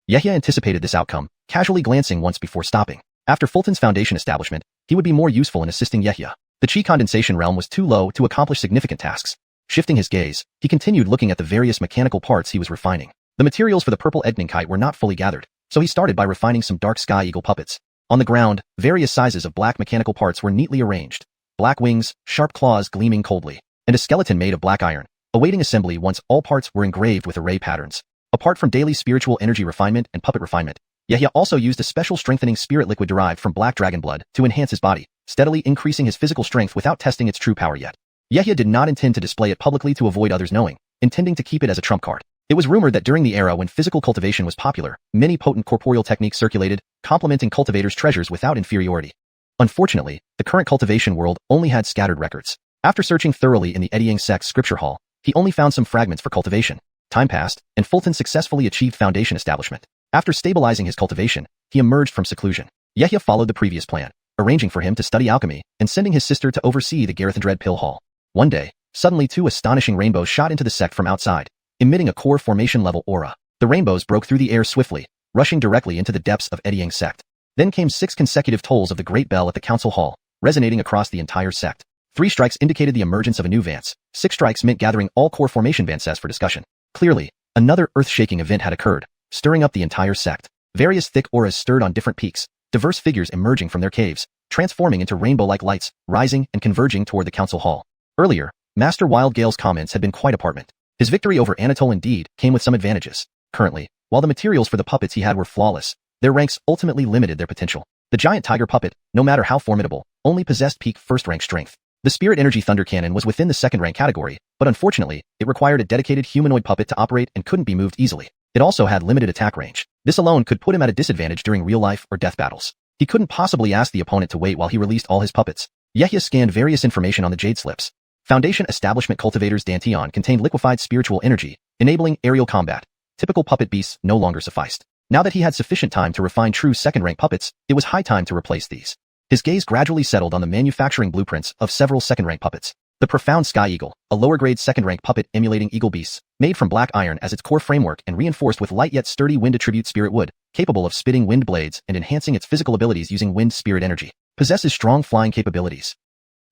Yehia anticipated this outcome, casually glancing once before stopping. After Fulton's foundation establishment, he would be more useful in assisting Yehia. The chi condensation realm was too low to accomplish significant tasks. Shifting his gaze, he continued looking at the various mechanical parts he was refining. The materials for the Purple Eggning Kite were not fully gathered, so he started by refining some Dark Sky Eagle puppets. On the ground, various sizes of black mechanical parts were neatly arranged. Black wings, sharp claws gleaming coldly, and a skeleton made of black iron, awaiting assembly once all parts were engraved with array patterns. Apart from daily spiritual energy refinement and puppet refinement, Yehia also used a special strengthening spirit liquid derived from black dragon blood to enhance his body, steadily increasing his physical strength without testing its true power yet. Yehia did not intend to display it publicly to avoid others knowing, intending to keep it as a trump card. It was rumored that during the era when physical cultivation was popular, many potent corporeal techniques circulated, complementing cultivators' treasures without inferiority. Unfortunately, the current cultivation world only had scattered records. After searching thoroughly in the Eddying sect's scripture hall, he only found some fragments for cultivation. Time passed, and Fulton successfully achieved foundation establishment. After stabilizing his cultivation, he emerged from seclusion. Yehia followed the previous plan, arranging for him to study alchemy and sending his sister to oversee the Garethindred Pill Hall. One day, suddenly 2 astonishing rainbows shot into the sect from outside, emitting a core formation level aura. The rainbows broke through the air swiftly, rushing directly into the depths of Eddying sect. Then came 6 consecutive tolls of the great bell at the council hall, resonating across the entire sect. 3 strikes indicated the emergence of a new Vance. 6 strikes meant gathering all core formation Vances for discussion. Clearly, another earth-shaking event had occurred, stirring up the entire sect. Various thick auras stirred on different peaks, diverse figures emerging from their caves, transforming into rainbow-like lights, rising and converging toward the council hall. Earlier, Master Wildgale's comments had been quite apartment. His victory over Anatole indeed came with some advantages. Currently, while the materials for the puppets he had were flawless, their ranks ultimately limited their potential. The giant tiger puppet, no matter how formidable, only possessed peak first-rank strength. The Spirit Energy Thunder Cannon was within the second-rank category, but unfortunately, it required a dedicated humanoid puppet to operate and couldn't be moved easily. It also had limited attack range. This alone could put him at a disadvantage during real-life or death battles. He couldn't possibly ask the opponent to wait while he released all his puppets. Yehia scanned various information on the jade slips. Foundation Establishment Cultivator's Dantian contained liquefied spiritual energy, enabling aerial combat. Typical puppet beasts no longer sufficed. Now that he had sufficient time to refine true second-rank puppets, it was high time to replace these. His gaze gradually settled on the manufacturing blueprints of several second-rank puppets. The Profound Sky Eagle, a lower-grade second-rank puppet emulating eagle beasts, made from black iron as its core framework and reinforced with light yet sturdy wind attribute spirit wood, capable of spitting wind blades and enhancing its physical abilities using wind spirit energy, possesses strong flying capabilities.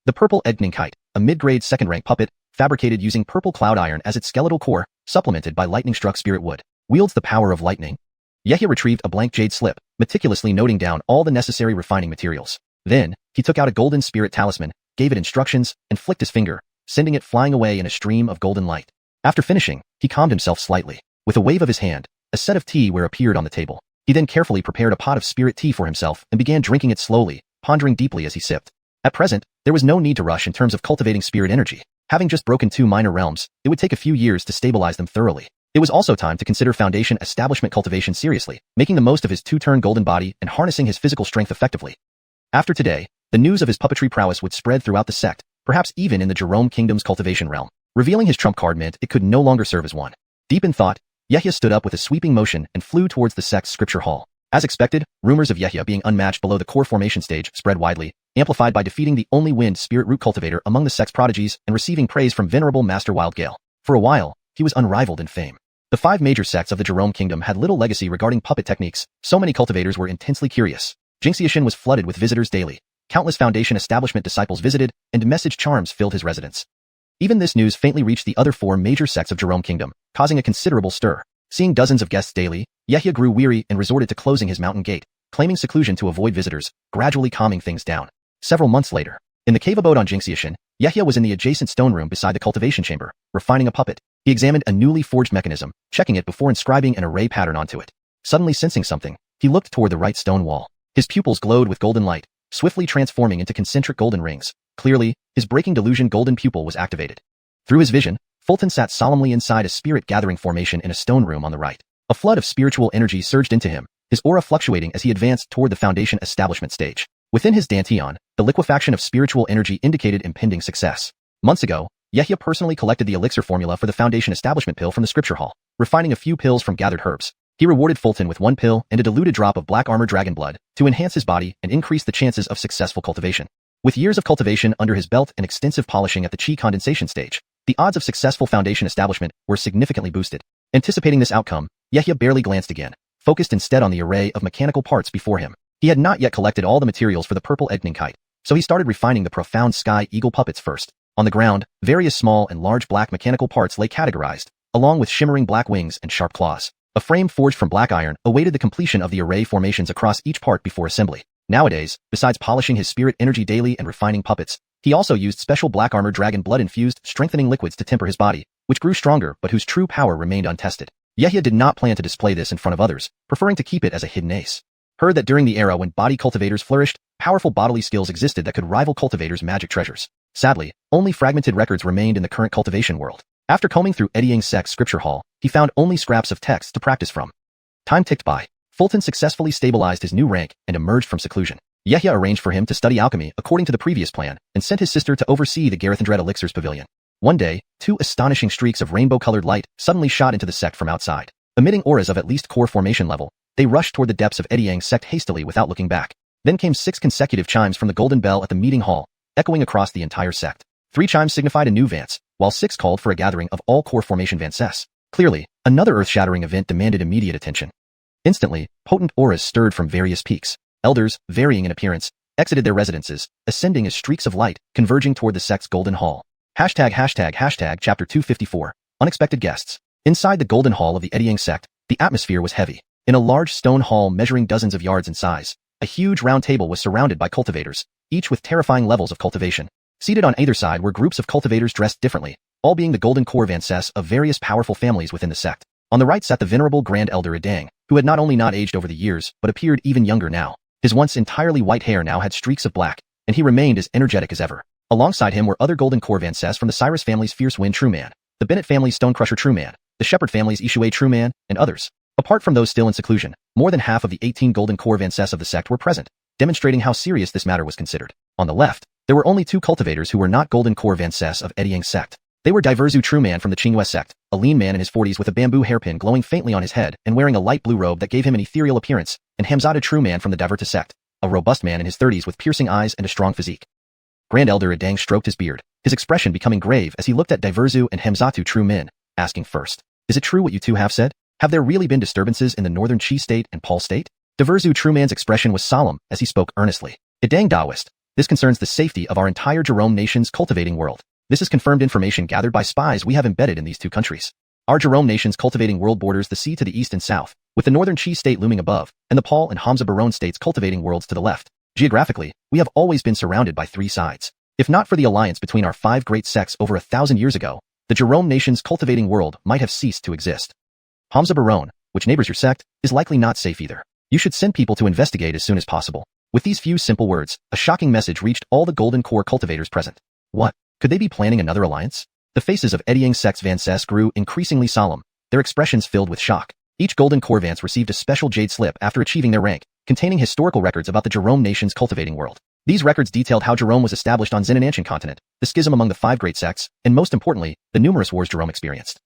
The Purple Eggning Kite, a mid-grade second-rank puppet, fabricated using purple cloud iron as its skeletal core, supplemented by lightning-struck spirit wood, wields the power of lightning. Yehia retrieved a blank jade slip, meticulously noting down all the necessary refining materials. Then, he took out a golden spirit talisman, gave it instructions, and flicked his finger, sending it flying away in a stream of golden light. After finishing, he calmed himself slightly. With a wave of his hand, a set of teaware appeared on the table. He then carefully prepared a pot of spirit tea for himself and began drinking it slowly, pondering deeply as he sipped. At present, there was no need to rush in terms of cultivating spirit energy. Having just broken 2 minor realms, it would take a few years to stabilize them thoroughly. It was also time to consider Foundation Establishment Cultivation seriously, making the most of his 2-turn golden body and harnessing his physical strength effectively. After today, the news of his puppetry prowess would spread throughout the sect, perhaps even in the Jerome Kingdom's cultivation realm. Revealing his trump card meant it could no longer serve as one. Deep in thought, Yehia stood up with a sweeping motion and flew towards the sect's scripture hall. As expected, rumors of Yehia being unmatched below the core formation stage spread widely, amplified by defeating the only wind spirit root cultivator among the sect's prodigies and receiving praise from venerable Master Wildgale. For a while, he was unrivaled in fame. The 5 major sects of the Jerome Kingdom had little legacy regarding puppet techniques, so many cultivators were intensely curious. xiuxian was flooded with visitors daily. Countless Foundation Establishment disciples visited, and message charms filled his residence. Even this news faintly reached the other 4 major sects of Jerome Kingdom, causing a considerable stir. Seeing dozens of guests daily, Yehia grew weary and resorted to closing his mountain gate, claiming seclusion to avoid visitors, gradually calming things down. Several months later, in the cave abode on xiuxian, Yehia was in the adjacent stone room beside the cultivation chamber, refining a puppet. He examined a newly forged mechanism, checking it before inscribing an array pattern onto it. Suddenly sensing something, he looked toward the right stone wall. His pupils glowed with golden light, swiftly transforming into concentric golden rings. Clearly, his breaking delusion golden pupil was activated. Through his vision, Fulton sat solemnly inside a spirit-gathering formation in a stone room on the right. A flood of spiritual energy surged into him, his aura fluctuating as he advanced toward the Foundation Establishment stage. Within his dantian, the liquefaction of spiritual energy indicated impending success. Months ago, Yehia personally collected the elixir formula for the Foundation Establishment pill from the scripture hall, refining a few pills from gathered herbs. He rewarded Fulton with 1 pill and a diluted drop of black armor dragon blood to enhance his body and increase the chances of successful cultivation. With years of cultivation under his belt and extensive polishing at the chi condensation stage, the odds of successful Foundation Establishment were significantly boosted. Anticipating this outcome, Yehia barely glanced again, focused instead on the array of mechanical parts before him. He had not yet collected all the materials for the Purple Eggning Kite, so he started refining the Profound Sky Eagle puppets first. On the ground, various small and large black mechanical parts lay categorized, along with shimmering black wings and sharp claws. A frame forged from black iron awaited the completion of the array formations across each part before assembly. Nowadays, besides polishing his spirit energy daily and refining puppets, he also used special black armor dragon blood-infused strengthening liquids to temper his body, which grew stronger but whose true power remained untested. Yehia did not plan to display this in front of others, preferring to keep it as a hidden ace. Heard that during the era when body cultivators flourished, powerful bodily skills existed that could rival cultivators' magic treasures. Sadly, only fragmented records remained in the current cultivation world. After combing through Eddying Sect's scripture hall, he found only scraps of text to practice from. Time ticked by. Fulton successfully stabilized his new rank and emerged from seclusion. Yehia arranged for him to study alchemy according to the previous plan and sent his sister to oversee the Garethindred Elixirs Pavilion. One day, 2 astonishing streaks of rainbow-colored light suddenly shot into the sect from outside. Emitting auras of at least core formation level, they rushed toward the depths of Eddying Sect hastily without looking back. Then came 6 consecutive chimes from the golden bell at the meeting hall, echoing across the entire sect. 3 chimes signified a new Vance, while 6 called for a gathering of all core formation Vances. Clearly, another earth-shattering event demanded immediate attention. Instantly, potent auras stirred from various peaks. Elders, varying in appearance, exited their residences, ascending as streaks of light, converging toward the sect's golden hall. Chapter 254, Unexpected Guests. Inside the golden hall of the Eddying Sect, the atmosphere was heavy. In a large stone hall measuring dozens of yards in size, a huge round table was surrounded by cultivators, each with terrifying levels of cultivation. Seated on either side were groups of cultivators dressed differently, all being the golden core Vances of various powerful families within the sect. On the right sat the venerable Grand Elder Idang, who had not only not aged over the years, but appeared even younger now. His once entirely white hair now had streaks of black, and he remained as energetic as ever. Alongside him were other golden core Vances from the Cyrus family's Fierce Wind True Man, the Bennett family's Stonecrusher True Man, the Shepherd family's Ishue True Man, and others. Apart from those still in seclusion, more than half of the 18 golden core Vances of the sect were present, demonstrating how serious this matter was considered. On the left, There were only two cultivators who were not Golden Core Vances of Edyang sect. They were Diverzu True Man from the Qingyue sect, a lean man in his 40s with a bamboo hairpin glowing faintly on his head and wearing a light blue robe that gave him an ethereal appearance, and Hamzada True Man from the Diverta sect, a robust man in his 30s with piercing eyes and a strong physique. Grand Elder Edang stroked his beard, his expression becoming grave as he looked at Diverzu and Hamzatu True Min, asking first, "Is it true what you two have said? Have there really been disturbances in the northern Qi state and Paul state?" Diverzu True Man's expression was solemn as he spoke earnestly. Edang Daoist, this concerns the safety of our entire Jerome nation's cultivating world. This is confirmed information gathered by spies we have embedded in these two countries. Our Jerome nation's cultivating world borders the sea to the east and south, with the northern Qi state looming above, and the Paul and Hamza Barone states cultivating worlds to the left. Geographically, we have always been surrounded by three sides. If not for the alliance between our five great sects over 1,000 years ago, the Jerome nation's cultivating world might have ceased to exist. Hamza Barone, which neighbors your sect, is likely not safe either. You should send people to investigate as soon as possible. With these few simple words, a shocking message reached all the Golden Core cultivators present. What? Could they be planning another alliance? The faces of Edyang sect's Vances grew increasingly solemn, their expressions filled with shock. Each Golden Core Vance received a special jade slip after achieving their rank, containing historical records about the Jerome nation's cultivating world. These records detailed how Jerome was established on Xinan continent, the schism among the five great sects, and most importantly, the numerous wars Jerome experienced.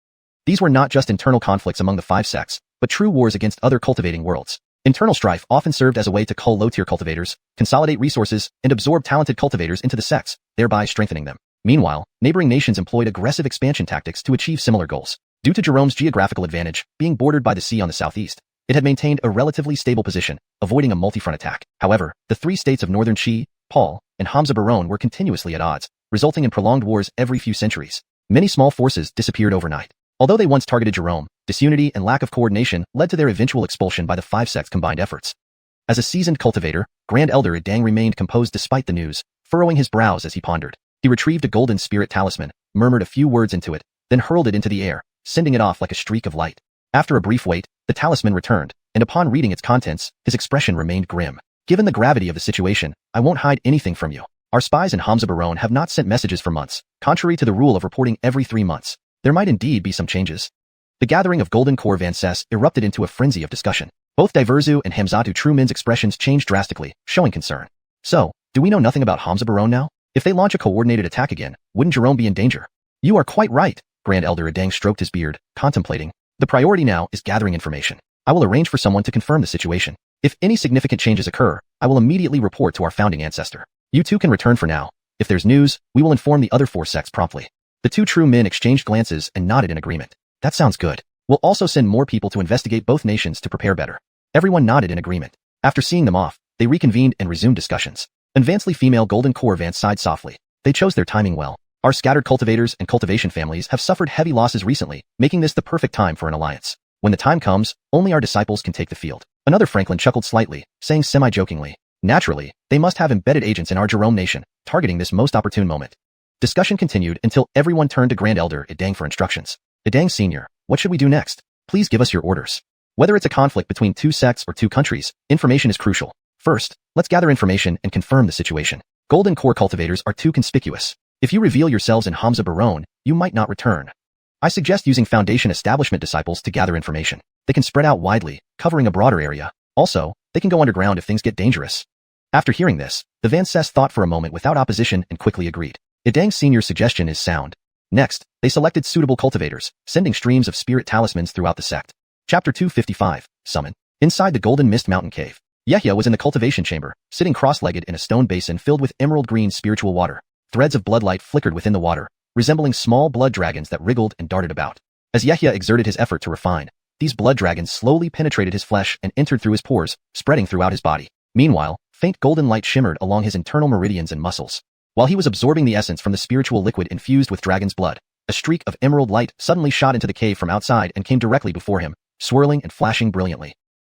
These were not just internal conflicts among the five sects, but true wars against other cultivating worlds. Internal strife often served as a way to cull low-tier cultivators, consolidate resources, and absorb talented cultivators into the sects, thereby strengthening them. Meanwhile, neighboring nations employed aggressive expansion tactics to achieve similar goals. Due to Jerome's geographical advantage, being bordered by the sea on the southeast, it had maintained a relatively stable position, avoiding a multi-front attack. However, the three states of northern Qi, Paul, and Hamza Barone were continuously at odds, resulting in prolonged wars every few centuries. Many small forces disappeared overnight. Although they once targeted Jerome, disunity and lack of coordination led to their eventual expulsion by the five sects' combined efforts. As a seasoned cultivator, Grand Elder Edang remained composed despite the news, furrowing his brows as he pondered. He retrieved a golden spirit talisman, murmured a few words into it, then hurled it into the air, sending it off like a streak of light. After a brief wait, the talisman returned, and upon reading its contents, his expression remained grim. "Given the gravity of the situation, I won't hide anything from you. Our spies in Hamza Barone have not sent messages for months, contrary to the rule of reporting every 3 months. There might indeed be some changes." The gathering of Golden Core Vances erupted into a frenzy of discussion. Both Diverzu and Hamzatu True Min's expressions changed drastically, showing concern. "So, do we know nothing about Hamza Barone now? If they launch a coordinated attack again, wouldn't Jerome be in danger?" "You are quite right," Grand Elder Edang stroked his beard, contemplating. "The priority now is gathering information. I will arrange for someone to confirm the situation. If any significant changes occur, I will immediately report to our founding ancestor. You two can return for now. If there's news, we will inform the other 4 sects promptly." The two true men exchanged glances and nodded in agreement. "That sounds good. We'll also send more people to investigate both nations to prepare better." Everyone nodded in agreement. After seeing them off, they reconvened and resumed discussions. Advancedly female Golden Core Vance sighed softly. They chose their timing well. Our scattered cultivators and cultivation families have suffered heavy losses recently, making this the perfect time for an alliance. When the time comes, only our disciples can take the field. Another Franklin chuckled slightly, saying semi-jokingly, "Naturally, they must have embedded agents in our Jerome nation, targeting this most opportune moment." Discussion continued until everyone turned to Grand Elder Edang for instructions. "Edang Sr., what should we do next? Please give us your orders." Whether it's a conflict between 2 sects or 2 countries, information is crucial. First, let's gather information and confirm the situation. Golden Core cultivators are too conspicuous. If you reveal yourselves in Hamza Barone, you might not return. I suggest using Foundation Establishment disciples to gather information. They can spread out widely, covering a broader area. Also, they can go underground if things get dangerous. After hearing this, the Vances thought for a moment without opposition and quickly agreed. Edang Sr.'s suggestion is sound. Next, they selected suitable cultivators, sending streams of spirit talismans throughout the sect. Chapter 255, Summon. Inside the Golden Mist Mountain Cave, Yehia was in the cultivation chamber, sitting cross-legged in a stone basin filled with emerald green spiritual water. Threads of bloodlight flickered within the water, resembling small blood dragons that wriggled and darted about. As Yehia exerted his effort to refine, these blood dragons slowly penetrated his flesh and entered through his pores, spreading throughout his body. Meanwhile, faint golden light shimmered along his internal meridians and muscles. While he was absorbing the essence from the spiritual liquid infused with dragon's blood, a streak of emerald light suddenly shot into the cave from outside and came directly before him, swirling and flashing brilliantly.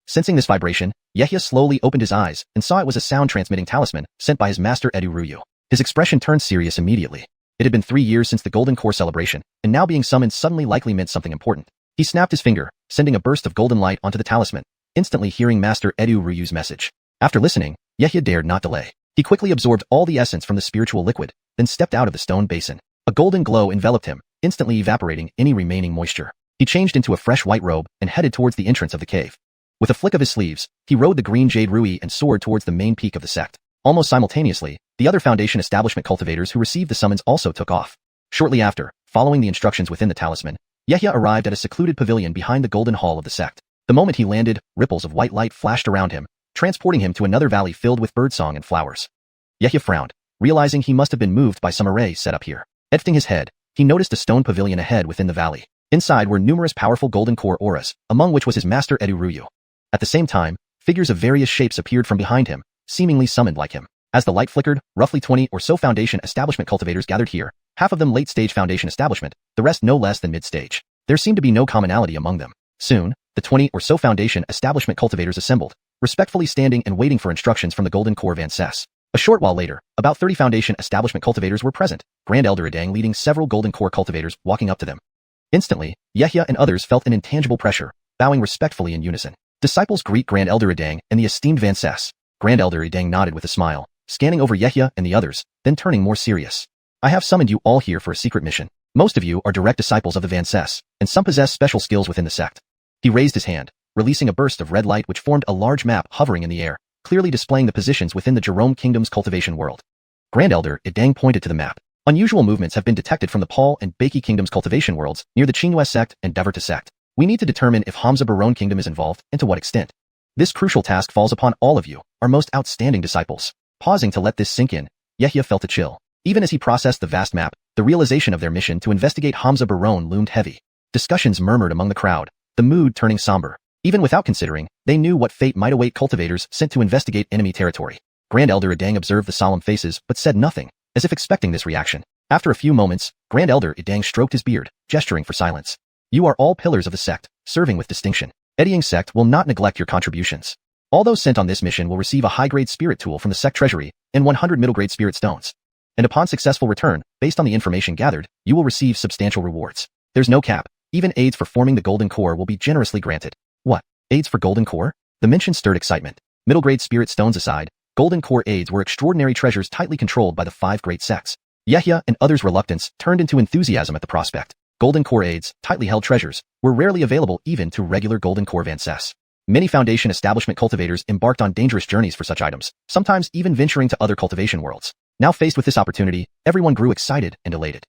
Sensing this vibration, Yehia slowly opened his eyes and saw it was a sound-transmitting talisman sent by his master Edu Ruyu. His expression turned serious immediately. It had been 3 years since the Golden Core celebration, and now being summoned suddenly likely meant something important. He snapped his finger, sending a burst of golden light onto the talisman, instantly hearing Master Edu Ruyu's message. After listening, Yehia dared not delay. He quickly absorbed all the essence from the spiritual liquid, then stepped out of the stone basin. A golden glow enveloped him, instantly evaporating any remaining moisture. He changed into a fresh white robe and headed towards the entrance of the cave. With a flick of his sleeves, he rode the green jade Rui and soared towards the main peak of the sect. Almost simultaneously, the other Foundation establishment cultivators who received the summons also took off. Shortly after, following the instructions within the talisman, Yehia arrived at a secluded pavilion behind the golden hall of the sect. The moment he landed, ripples of white light flashed around him, transporting him to another valley filled with birdsong and flowers. Yehia frowned, realizing he must have been moved by some array set up here. Lifting his head, he noticed a stone pavilion ahead within the valley. Inside were numerous powerful golden core auras, among which was his master Edu Ruyu. At the same time, figures of various shapes appeared from behind him, seemingly summoned like him. As the light flickered, roughly 20 or so Foundation establishment cultivators gathered here, half of them late-stage Foundation establishment, the rest no less than mid-stage. There seemed to be no commonality among them. Soon, the 20 or so Foundation establishment cultivators assembled, respectfully standing and waiting for instructions from the Golden Core Van Cess. A short while later, about 30 Foundation establishment cultivators were present, Grand Elder Idang leading several Golden Core cultivators walking up to them. Instantly, Yehia and others felt an intangible pressure, bowing respectfully in unison. Disciples greet Grand Elder Idang and the esteemed Van Cess. Grand Elder Idang nodded with a smile, scanning over Yehia and the others, then turning more serious. I have summoned you all here for a secret mission. Most of you are direct disciples of the Van Cess, and some possess special skills within the sect. He raised his hand, releasing a burst of red light which formed a large map hovering in the air, clearly displaying the positions within the Jerome Kingdom's cultivation world. Grand Elder Idang pointed to the map. Unusual movements have been detected from the Paul and Baki Kingdom's cultivation worlds near the Qingyue sect and Deverta sect. We need to determine if Hamza Barone Kingdom is involved and to what extent. This crucial task falls upon all of you, our most outstanding disciples. Pausing to let this sink in, Yehia felt a chill. Even as he processed the vast map, the realization of their mission to investigate Hamza Barone loomed heavy. Discussions murmured among the crowd, the mood turning somber. Even without considering, they knew what fate might await cultivators sent to investigate enemy territory. Grand Elder Idang observed the solemn faces but said nothing, as if expecting this reaction. After a few moments, Grand Elder Idang stroked his beard, gesturing for silence. You are all pillars of the sect, serving with distinction. Ediang's sect will not neglect your contributions. All those sent on this mission will receive a high-grade spirit tool from the sect treasury and 100 middle-grade spirit stones. And upon successful return, based on the information gathered, you will receive substantial rewards. There's no cap. Even aids for forming the Golden Core will be generously granted. What? Aids for Golden Core? The mention stirred excitement. Middle-grade spirit stones aside, Golden Core aids were extraordinary treasures tightly controlled by the 5 great sects. Yehia and others' reluctance turned into enthusiasm at the prospect. Golden Core aids, tightly held treasures, were rarely available even to regular Golden Core Van Cess. Many Foundation establishment cultivators embarked on dangerous journeys for such items, sometimes even venturing to other cultivation worlds. Now faced with this opportunity, everyone grew excited and elated.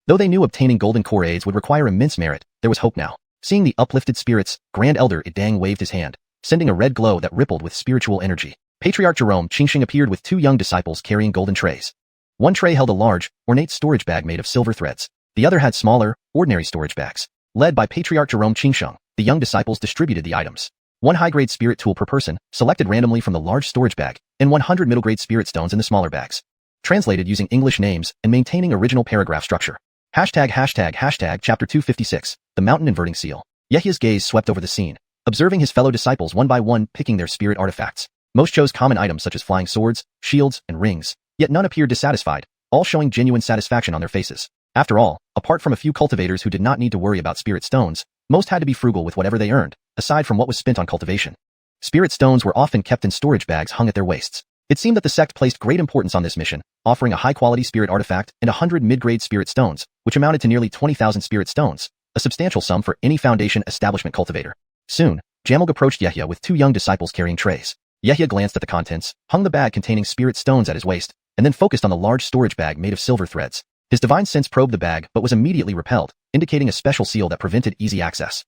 Though they knew obtaining Golden Core aids would require immense merit, there was hope now. Seeing the uplifted spirits, Grand Elder Idang waved his hand, sending a red glow that rippled with spiritual energy. Patriarch Jerome Qingxing appeared with 2 young disciples carrying golden trays. One tray held a large, ornate storage bag made of silver threads. The other had smaller, ordinary storage bags. Led by Patriarch Jerome Qingxing, the young disciples distributed the items. 1 high-grade spirit tool per person, selected randomly from the large storage bag, and 100 middle-grade spirit stones in the smaller bags. Translated using English names and maintaining original paragraph structure. Hashtag Chapter 256, The Mountain Inverting Seal. Yehia's gaze swept over the scene, observing his fellow disciples one by one picking their spirit artifacts. Most chose common items such as flying swords, shields, and rings, yet none appeared dissatisfied, all showing genuine satisfaction on their faces. After all, apart from a few cultivators who did not need to worry about spirit stones, most had to be frugal with whatever they earned, aside from what was spent on cultivation. Spirit stones were often kept in storage bags hung at their waists. It seemed that the sect placed great importance on this mission, offering a high-quality spirit artifact and 100 mid-grade spirit stones, which amounted to nearly 20,000 spirit stones, a substantial sum for any Foundation establishment cultivator. Soon, Jamalg approached Yehia with 2 young disciples carrying trays. Yehia glanced at the contents, hung the bag containing spirit stones at his waist, and then focused on the large storage bag made of silver threads. His divine sense probed the bag but was immediately repelled, indicating a special seal that prevented easy access.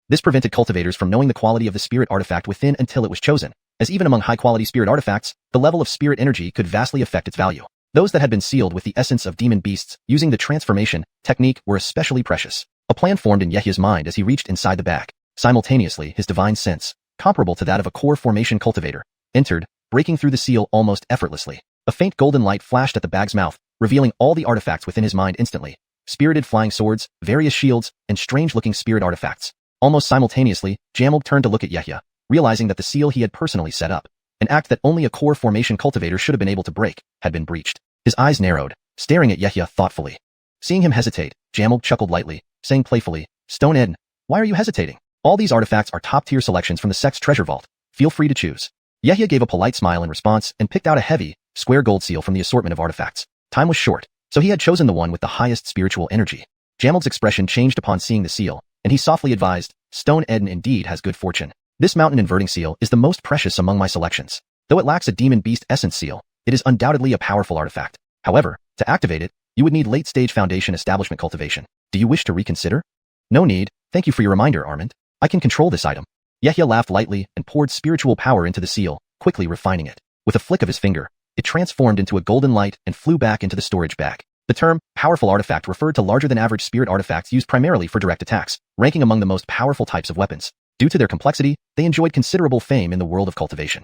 This prevented cultivators from knowing the quality of the spirit artifact within until it was chosen, as even among high-quality spirit artifacts, the level of spirit energy could vastly affect its value. Those that had been sealed with the essence of demon beasts using the transformation technique were especially precious. A plan formed in Yehia's mind as he reached inside the bag. Simultaneously, his divine sense, comparable to that of a core formation cultivator, entered, breaking through the seal almost effortlessly. A faint golden light flashed at the bag's mouth, revealing all the artifacts within his mind instantly. Spirited flying swords, various shields, and strange-looking spirit artifacts. Almost simultaneously, Jamalg turned to look at Yehia, realizing that the seal he had personally set up, an act that only a core formation cultivator should have been able to break, had been breached. His eyes narrowed, staring at Yehia thoughtfully. Seeing him hesitate, Jamalg chuckled lightly, saying playfully, "Stone Eden, why are you hesitating? All these artifacts are top-tier selections from the sect's treasure vault. Feel free to choose." Yehia gave a polite smile in response and picked out a heavy, square gold seal from the assortment of artifacts. Time was short, so he had chosen the one with the highest spiritual energy. Jamalg's expression changed upon seeing the seal, and he softly advised, "Stone Eden indeed has good fortune. This mountain inverting seal is the most precious among my selections. Though it lacks a demon beast essence seal, It is undoubtedly a powerful artifact. However, to activate it, you would need late-stage Foundation establishment cultivation. Do you wish to reconsider? No need, thank you for your reminder, Armand. I can control this item. Yehia laughed lightly and poured spiritual power into the seal, quickly refining it. With a flick of his finger, it transformed into a golden light and flew back into the storage bag. The term, powerful artifact, referred to larger-than-average spirit artifacts used primarily for direct attacks, ranking among the most powerful types of weapons. Due to their complexity, they enjoyed considerable fame in the world of cultivation.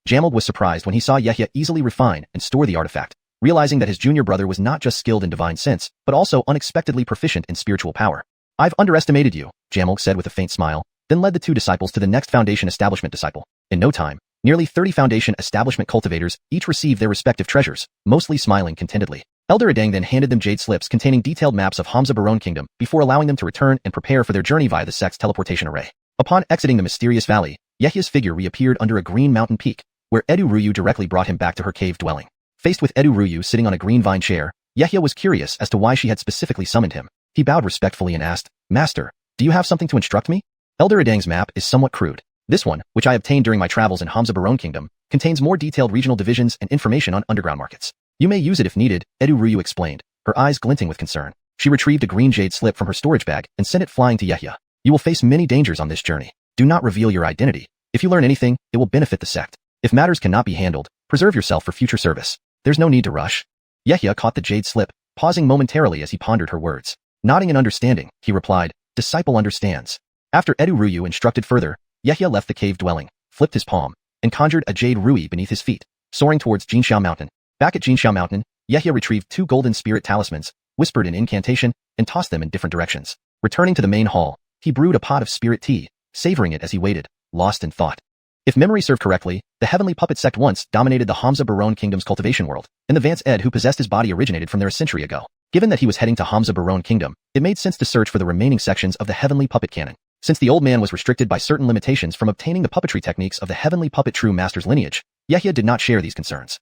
Jamal was surprised when he saw Yehia easily refine and store the artifact, realizing that his junior brother was not just skilled in divine sense, but also unexpectedly proficient in spiritual power. I've underestimated you, Jamal said with a faint smile, then led the two disciples to the next Foundation establishment disciple. In no time, nearly 30 Foundation establishment cultivators each received their respective treasures, mostly smiling contentedly. Elder Adang then handed them jade slips containing detailed maps of Hamza Barone Kingdom before allowing them to return and prepare for their journey via the sect's teleportation array. Upon exiting the mysterious valley, Yehia's figure reappeared under a green mountain peak, where Edu Ruyu directly brought him back to her cave dwelling. Faced with Edu Ruyu sitting on a green vine chair, Yehia was curious as to why she had specifically summoned him. He bowed respectfully and asked, Master, do you have something to instruct me? Elder Adang's map is somewhat crude. This one, which I obtained during my travels in Hamza Barone Kingdom, contains more detailed regional divisions and information on underground markets. You may use it if needed, Edu Ruyu explained, her eyes glinting with concern. She retrieved a green jade slip from her storage bag and sent it flying to Yehia. You will face many dangers on this journey. Do not reveal your identity. If you learn anything, it will benefit the sect. If matters cannot be handled, preserve yourself for future service. There's no need to rush. Yehia caught the jade slip, pausing momentarily as he pondered her words. Nodding in understanding, he replied, Disciple understands. After Edu Ruyu instructed further, Yehia left the cave dwelling, flipped his palm, and conjured a jade rui beneath his feet, soaring towards Jinxiao Mountain. Back at Jinxiao Mountain, Yehia retrieved 2 golden spirit talismans, whispered an incantation, and tossed them in different directions. Returning to the main hall, he brewed a pot of spirit tea, savoring it as he waited, lost in thought. If memory served correctly, the Heavenly Puppet sect once dominated the Hamza Barone Kingdom's cultivation world, and the Vance Ed who possessed his body originated from there a century ago. Given that he was heading to Hamza Barone Kingdom, it made sense to search for the remaining sections of the Heavenly Puppet canon. Since the old man was restricted by certain limitations from obtaining the puppetry techniques of the Heavenly Puppet True Master's lineage, Yehia did not share these concerns.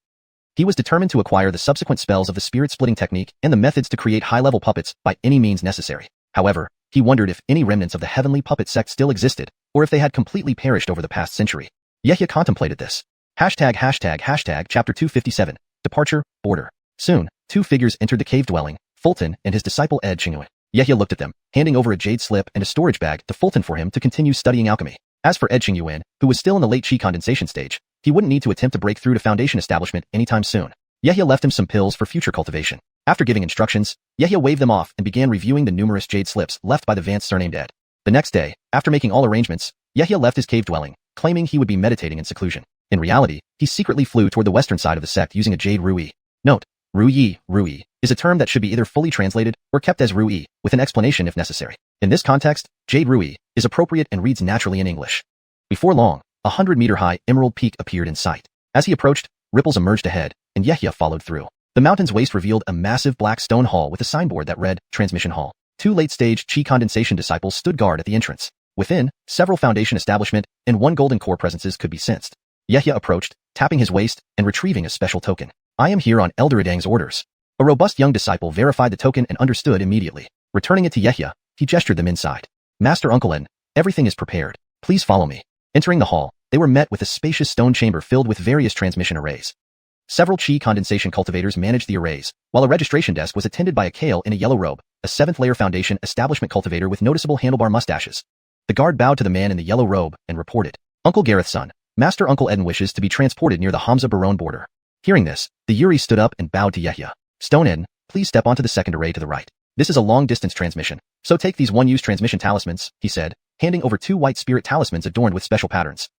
He was determined to acquire the subsequent spells of the spirit splitting technique and the methods to create high-level puppets by any means necessary. However, he wondered if any remnants of the Heavenly Puppet sect still existed, or if they had completely perished over the past century. Yehia contemplated this. Chapter 257. Departure, Border. Soon, 2 figures entered the cave dwelling, Fulton and his disciple Ed Qingyue. Yehia looked at them, handing over a jade slip and a storage bag to Fulton for him to continue studying alchemy. As for Ed Qingyue, who was still in the late chi condensation stage, he wouldn't need to attempt to break through to Foundation establishment anytime soon. Yehia left him some pills for future cultivation. After giving instructions, Yehia waved them off and began reviewing the numerous jade slips left by the Vance surnamed Ed. The next day, after making all arrangements, Yehia left his cave dwelling, claiming he would be meditating in seclusion. In reality, he secretly flew toward the western side of the sect using a jade rui. Note, rui is a term that should be either fully translated or kept as rui, with an explanation if necessary. In this context, jade rui is appropriate and reads naturally in English. Before long, a 100-meter-high emerald peak appeared in sight. As he approached, ripples emerged ahead, and Yehia followed through. The mountain's waist revealed a massive black stone hall with a signboard that read, Transmission Hall. 2 late-stage chi condensation disciples stood guard at the entrance. Within, several Foundation establishment and 1 golden core presences could be sensed. Yehia approached, tapping his waist and retrieving a special token. I am here on Elder Adang's orders. A robust young disciple verified the token and understood immediately. Returning it to Yehia, he gestured them inside. Master Uncle N, everything is prepared. Please follow me. Entering the hall, they were met with a spacious stone chamber filled with various transmission arrays. Several chi condensation cultivators managed the arrays, while a registration desk was attended by a Kale in a yellow robe, a 7th-layer Foundation establishment cultivator with noticeable handlebar mustaches. The guard bowed to the man in the yellow robe and reported, Uncle Gareth's son, Master Uncle Eden wishes to be transported near the Hamza Barone border. Hearing this, the Yuri stood up and bowed to Yehia. Stone Eden, please step onto the second array to the right. This is a long-distance transmission, so take these 1-use transmission talismans, he said, handing over 2 white spirit talismans adorned with special patterns.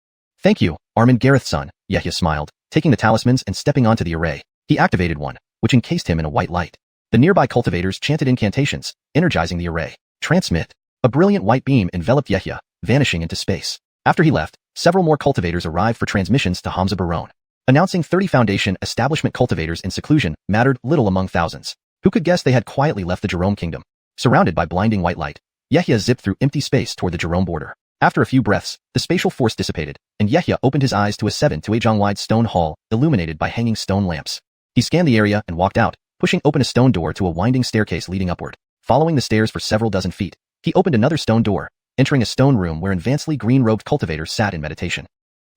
Thank you, Armand Gareth's son, Yehia smiled, taking the talismans and stepping onto the array. He activated one, which encased him in a white light. The nearby cultivators chanted incantations, energizing the array. Transmit. A brilliant white beam enveloped Yehia, vanishing into space. After he left, several more cultivators arrived for transmissions to Hamza Barone. Announcing 30 Foundation establishment cultivators in seclusion mattered little among thousands. Who could guess they had quietly left the Jerome Kingdom? Surrounded by blinding white light, Yehia zipped through empty space toward the Jerome border. After a few breaths, the spatial force dissipated, and Yehia opened his eyes to a 7 to 8 jong wide stone hall, illuminated by hanging stone lamps. He scanned the area and walked out, pushing open a stone door to a winding staircase leading upward. Following the stairs for several dozen feet, he opened another stone door, entering a stone room where advancedly green-robed cultivators sat in meditation.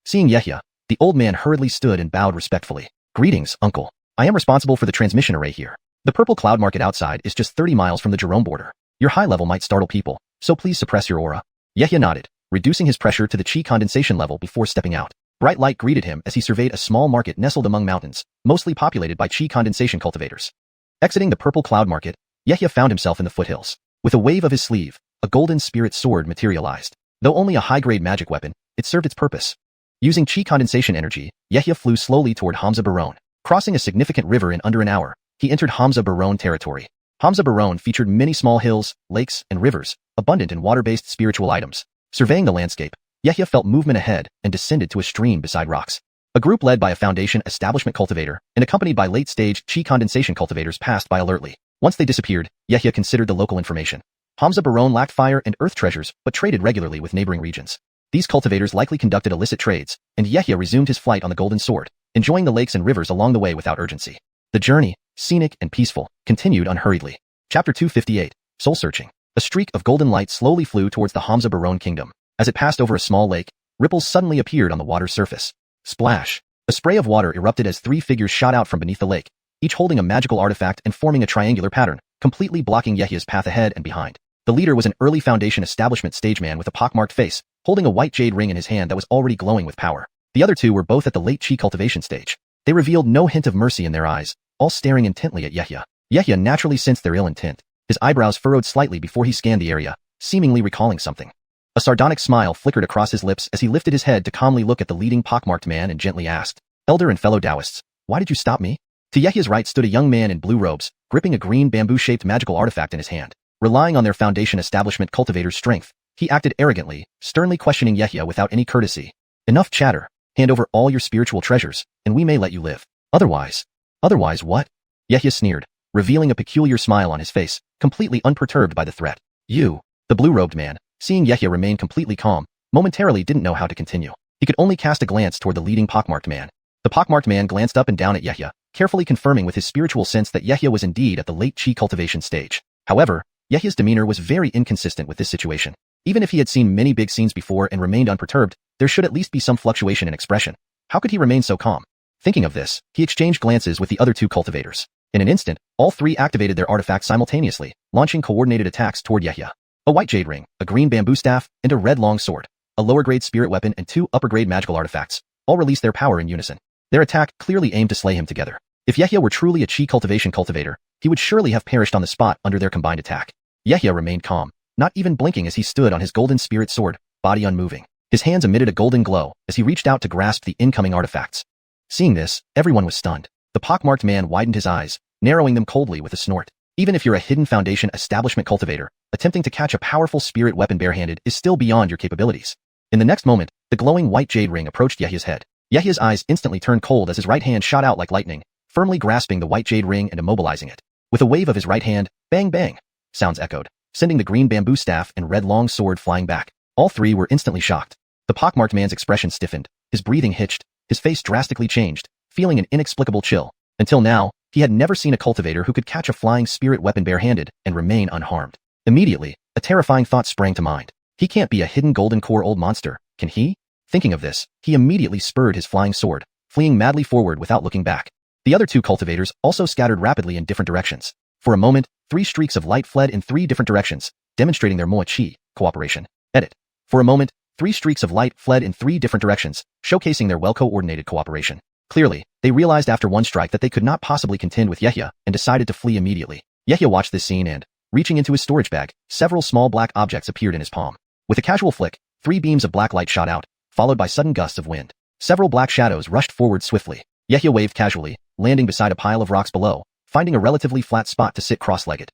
Seeing Yehia, the old man hurriedly stood and bowed respectfully. Greetings, uncle. I am responsible for the transmission array here. The purple cloud market outside is just 30 miles from the Jerome border. Your high level might startle people, so please suppress your aura. Yehia nodded, reducing his pressure to the chi condensation level before stepping out. Bright light greeted him as he surveyed a small market nestled among mountains, mostly populated by chi condensation cultivators. Exiting the purple cloud market, Yehia found himself in the foothills. With a wave of his sleeve, a golden spirit sword materialized. Though only a high-grade magic weapon, it served its purpose. Using chi condensation energy, Yehia flew slowly toward Hamza Barone. Crossing a significant river in under an hour, he entered Hamza Barone territory. Hamza Barone featured many small hills, lakes, and rivers, abundant in water-based spiritual items. Surveying the landscape, Yehia felt movement ahead and descended to a stream beside rocks. A group led by a Foundation establishment cultivator and accompanied by late-stage chi condensation cultivators passed by alertly. Once they disappeared, Yehia considered the local information. Hamza Barone lacked fire and earth treasures but traded regularly with neighboring regions. These cultivators likely conducted illicit trades, and Yehia resumed his flight on the Golden Sword, enjoying the lakes and rivers along the way without urgency. The journey, scenic and peaceful, continued unhurriedly. Chapter 258, Soul Searching. A streak of golden light slowly flew towards the Hamza Barone kingdom. As it passed over a small lake, ripples suddenly appeared on the water's surface. Splash! A spray of water erupted as three figures shot out from beneath the lake, each holding a magical artifact and forming a triangular pattern, completely blocking Yehia's path ahead and behind. The leader was an early Foundation establishment stageman with a pockmarked face, holding a white jade ring in his hand that was already glowing with power. The other two were both at the late chi cultivation stage. They revealed no hint of mercy in their eyes, all staring intently at Yehia. Yehia naturally sensed their ill intent. His eyebrows furrowed slightly before he scanned the area, seemingly recalling something. A sardonic smile flickered across his lips as he lifted his head to calmly look at the leading pockmarked man and gently asked, "Elder and fellow Taoists, why did you stop me?" To Yehia's right stood a young man in blue robes, gripping a green bamboo-shaped magical artifact in his hand. Relying on their Foundation establishment cultivator's strength, he acted arrogantly, sternly questioning Yehia without any courtesy. "Enough chatter. Hand over all your spiritual treasures, and we may let you live. Otherwise what?" Yehia sneered, revealing a peculiar smile on his face, completely unperturbed by the threat. "You." The blue-robed man, seeing Yehia remain completely calm, momentarily didn't know how to continue. He could only cast a glance toward the leading pockmarked man. The pockmarked man glanced up and down at Yehia, carefully confirming with his spiritual sense that Yehia was indeed at the late chi cultivation stage. However, Yehia's demeanor was very inconsistent with this situation. Even if he had seen many big scenes before and remained unperturbed, there should at least be some fluctuation in expression. How could he remain so calm? Thinking of this, he exchanged glances with the other two cultivators. In an instant, all three activated their artifacts simultaneously, launching coordinated attacks toward Yehia. A white jade ring, a green bamboo staff, and a red long sword. A lower-grade spirit weapon and two upper-grade magical artifacts, all released their power in unison. Their attack clearly aimed to slay him together. If Yehia were truly a chi cultivation cultivator, he would surely have perished on the spot under their combined attack. Yehia remained calm, not even blinking as he stood on his golden spirit sword, body unmoving. His hands emitted a golden glow as he reached out to grasp the incoming artifacts. Seeing this, everyone was stunned. The pockmarked man widened his eyes, narrowing them coldly with a snort. Even if you're a hidden Foundation establishment cultivator, attempting to catch a powerful spirit weapon barehanded is still beyond your capabilities. In the next moment, the glowing white jade ring approached Yehia's head. Yehia's eyes instantly turned cold as his right hand shot out like lightning, firmly grasping the white jade ring and immobilizing it. With a wave of his right hand, bang bang, sounds echoed, sending the green bamboo staff and red long sword flying back. All three were instantly shocked. The pockmarked man's expression stiffened, his breathing hitched, his face drastically changed, feeling an inexplicable chill. Until now, he had never seen a cultivator who could catch a flying spirit weapon barehanded and remain unharmed. Immediately, a terrifying thought sprang to mind. He can't be a hidden golden core old monster, can he? Thinking of this, he immediately spurred his flying sword, fleeing madly forward without looking back. The other two cultivators also scattered rapidly in different directions. For a moment, 3 streaks of light fled in 3 different directions, demonstrating their Moa Chi cooperation. Edit. For a moment, 3 streaks of light fled in 3 different directions, showcasing their well-coordinated cooperation. Clearly, they realized after one strike that they could not possibly contend with Yehia and decided to flee immediately. Yehia watched this scene and, reaching into his storage bag, several small black objects appeared in his palm. With a casual flick, 3 beams of black light shot out, followed by sudden gusts of wind. Several black shadows rushed forward swiftly. Yehia waved casually, landing beside a pile of rocks below, finding a relatively flat spot to sit cross-legged.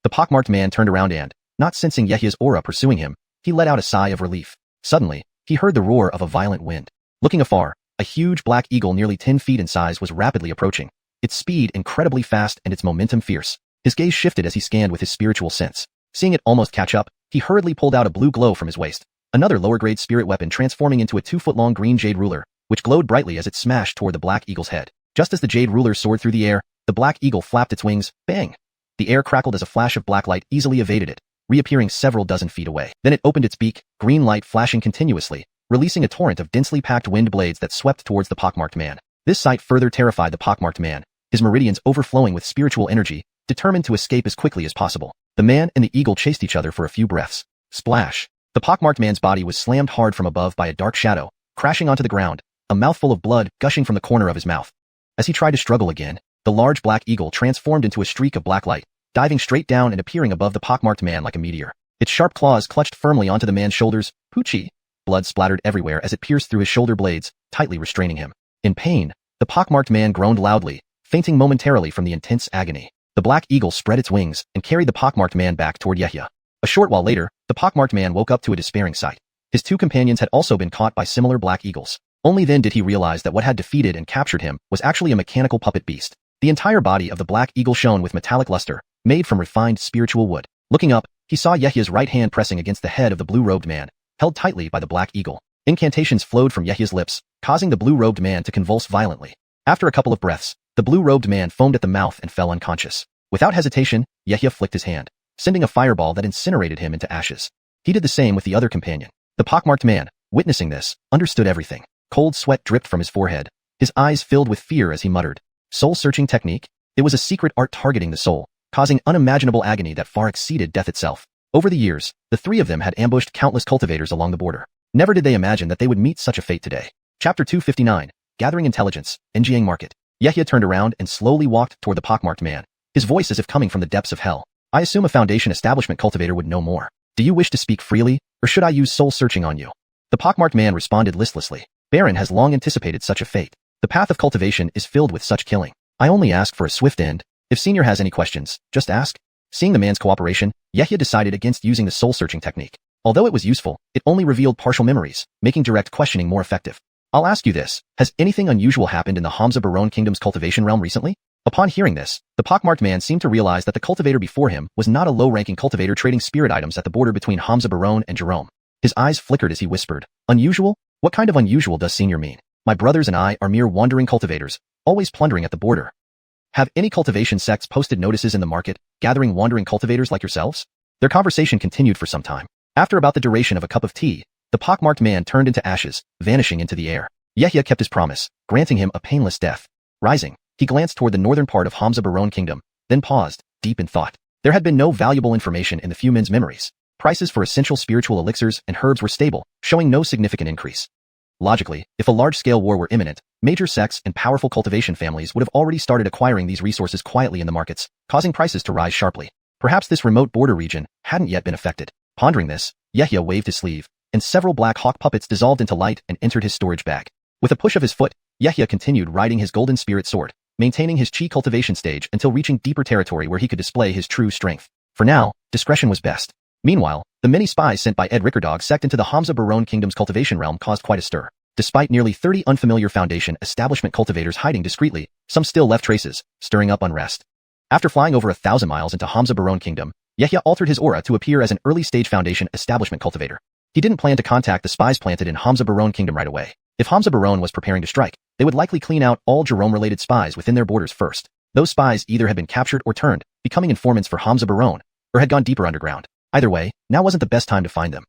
The pockmarked man turned around and, not sensing Yehia's aura pursuing him, he let out a sigh of relief. Suddenly, he heard the roar of a violent wind. Looking afar, a huge black eagle nearly 10 feet in size was rapidly approaching, its speed incredibly fast and its momentum fierce. His gaze shifted as he scanned with his spiritual sense. Seeing it almost catch up, he hurriedly pulled out a blue glow from his waist, another lower-grade spirit weapon transforming into a 2-foot-long green jade ruler, which glowed brightly as it smashed toward the black eagle's head. Just as the jade ruler soared through the air, the black eagle flapped its wings, bang! The air crackled as a flash of black light easily evaded it, reappearing several dozen feet away. Then it opened its beak, green light flashing continuously, releasing a torrent of densely packed wind blades that swept towards the pockmarked man. This sight further terrified the pockmarked man, his meridians overflowing with spiritual energy, determined to escape as quickly as possible. The man and the eagle chased each other for a few breaths. Splash! The pockmarked man's body was slammed hard from above by a dark shadow, crashing onto the ground, a mouthful of blood gushing from the corner of his mouth. As he tried to struggle again, the large black eagle transformed into a streak of black light, diving straight down and appearing above the pockmarked man like a meteor. Its sharp claws clutched firmly onto the man's shoulders. Poochie! Blood splattered everywhere as it pierced through his shoulder blades, tightly restraining him. In pain, the pockmarked man groaned loudly, fainting momentarily from the intense agony. The black eagle spread its wings and carried the pockmarked man back toward Yehia. A short while later, the pockmarked man woke up to a despairing sight. His two companions had also been caught by similar black eagles. Only then did he realize that what had defeated and captured him was actually a mechanical puppet beast. The entire body of the black eagle shone with metallic luster, made from refined spiritual wood. Looking up, he saw Yehia's right hand pressing against the head of the blue-robed man, held tightly by the black eagle. Incantations flowed from Yehia's lips, causing the blue-robed man to convulse violently. After a couple of breaths, the blue-robed man foamed at the mouth and fell unconscious. Without hesitation, Yehia flicked his hand, sending a fireball that incinerated him into ashes. He did the same with the other companion. The pockmarked man, witnessing this, understood everything. Cold sweat dripped from his forehead. His eyes filled with fear as he muttered, "Soul-searching technique?" It was a secret art targeting the soul, causing unimaginable agony that far exceeded death itself. Over the years, the three of them had ambushed countless cultivators along the border. Never did they imagine that they would meet such a fate today. Chapter 259, Gathering Intelligence, Enjiang Market. Yehia turned around and slowly walked toward the pockmarked man, his voice as if coming from the depths of hell. "I assume a foundation establishment cultivator would know more. Do you wish to speak freely, or should I use soul-searching on you?" The pockmarked man responded listlessly. Baron has long anticipated such a fate. The path of cultivation is filled with such killing. I only ask for a swift end. If Senior has any questions, just ask. Seeing the man's cooperation, Yehia decided against using the soul-searching technique. Although it was useful, it only revealed partial memories, making direct questioning more effective. "I'll ask you this. Has anything unusual happened in the Hamza Baron Kingdom's cultivation realm recently?" Upon hearing this, the pockmarked man seemed to realize that the cultivator before him was not a low-ranking cultivator trading spirit items at the border between Hamza Baron and Jerome. His eyes flickered as he whispered, "Unusual? What kind of unusual does Senior mean? My brothers and I are mere wandering cultivators, always plundering at the border. Have any cultivation sects posted notices in the market, gathering wandering cultivators like yourselves?" Their conversation continued for some time. After about the duration of a cup of tea, the pockmarked man turned into ashes, vanishing into the air. Yehia kept his promise, granting him a painless death. Rising, he glanced toward the northern part of Hamza Baron Kingdom, then paused, deep in thought. There had been no valuable information in the few men's memories. Prices for essential spiritual elixirs and herbs were stable, showing no significant increase. Logically, if a large-scale war were imminent, major sects and powerful cultivation families would have already started acquiring these resources quietly in the markets, causing prices to rise sharply. Perhaps this remote border region hadn't yet been affected. Pondering this, Yehia waved his sleeve, and several black hawk puppets dissolved into light and entered his storage bag. With a push of his foot, Yehia continued riding his golden spirit sword, maintaining his chi cultivation stage until reaching deeper territory where he could display his true strength. For now, discretion was best. Meanwhile, the many spies sent by Ed Rickerdog sect into the Hamza Baron Kingdom's cultivation realm caused quite a stir. Despite nearly 30 unfamiliar foundation establishment cultivators hiding discreetly, some still left traces, stirring up unrest. After flying over 1,000 miles into Hamza Baron Kingdom, Yehia altered his aura to appear as an early-stage foundation establishment cultivator. He didn't plan to contact the spies planted in Hamza Baron Kingdom right away. If Hamza Baron was preparing to strike, they would likely clean out all Jerome-related spies within their borders first. Those spies either had been captured or turned, becoming informants for Hamza Baron, or had gone deeper underground. Either way, now wasn't the best time to find them.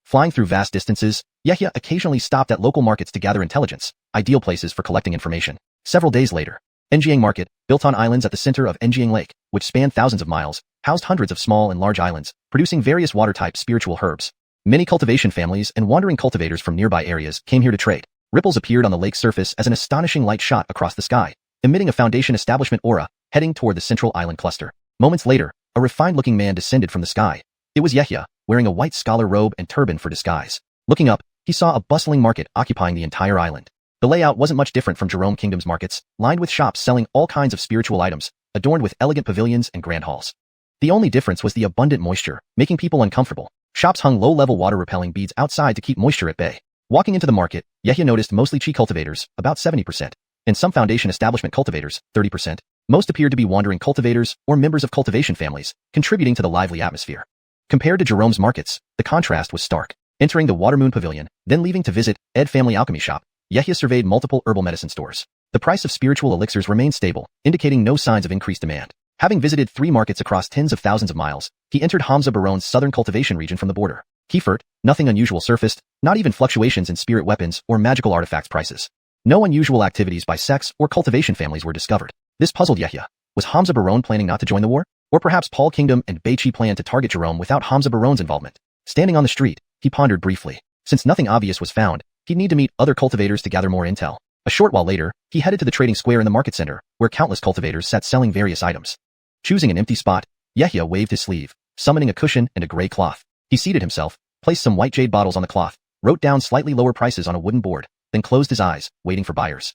Flying through vast distances, Yehia occasionally stopped at local markets to gather intelligence, ideal places for collecting information. Several days later, Enjiang Market, built on islands at the center of Enjiang Lake, which spanned thousands of miles, housed hundreds of small and large islands, producing various water-type spiritual herbs. Many cultivation families and wandering cultivators from nearby areas came here to trade. Ripples appeared on the lake's surface as an astonishing light shot across the sky, emitting a foundation establishment aura, heading toward the central island cluster. Moments later, a refined-looking man descended from the sky. It was Yehia, wearing a white scholar robe and turban for disguise. Looking up, he saw a bustling market occupying the entire island. The layout wasn't much different from Jerome Kingdom's markets, lined with shops selling all kinds of spiritual items, adorned with elegant pavilions and grand halls. The only difference was the abundant moisture, making people uncomfortable. Shops hung low-level water-repelling beads outside to keep moisture at bay. Walking into the market, Yehia noticed mostly chi cultivators, about 70%, and some foundation establishment cultivators, 30%. Most appeared to be wandering cultivators or members of cultivation families, contributing to the lively atmosphere. Compared to Jerome's markets, the contrast was stark. Entering the Watermoon Pavilion, then leaving to visit Ed Family Alchemy Shop, Yehia surveyed multiple herbal medicine stores. The price of spiritual elixirs remained stable, indicating no signs of increased demand. Having visited 3 markets across tens of thousands of miles, he entered Hamza Baron's southern cultivation region from the border. Kiefert, nothing unusual surfaced, not even fluctuations in spirit weapons or magical artifacts prices. No unusual activities by sex or cultivation families were discovered. This puzzled Yahya. Was Hamza Baron planning not to join the war? Or perhaps Paul Kingdom and Beichi planned to target Jerome without Hamza Baron's involvement? Standing on the street, he pondered briefly. Since nothing obvious was found, he'd need to meet other cultivators to gather more intel. A short while later, he headed to the trading square in the market center, where countless cultivators sat selling various items. Choosing an empty spot, Yahya waved his sleeve, summoning a cushion and a gray cloth. He seated himself, placed some white jade bottles on the cloth, wrote down slightly lower prices on a wooden board, then closed his eyes, waiting for buyers.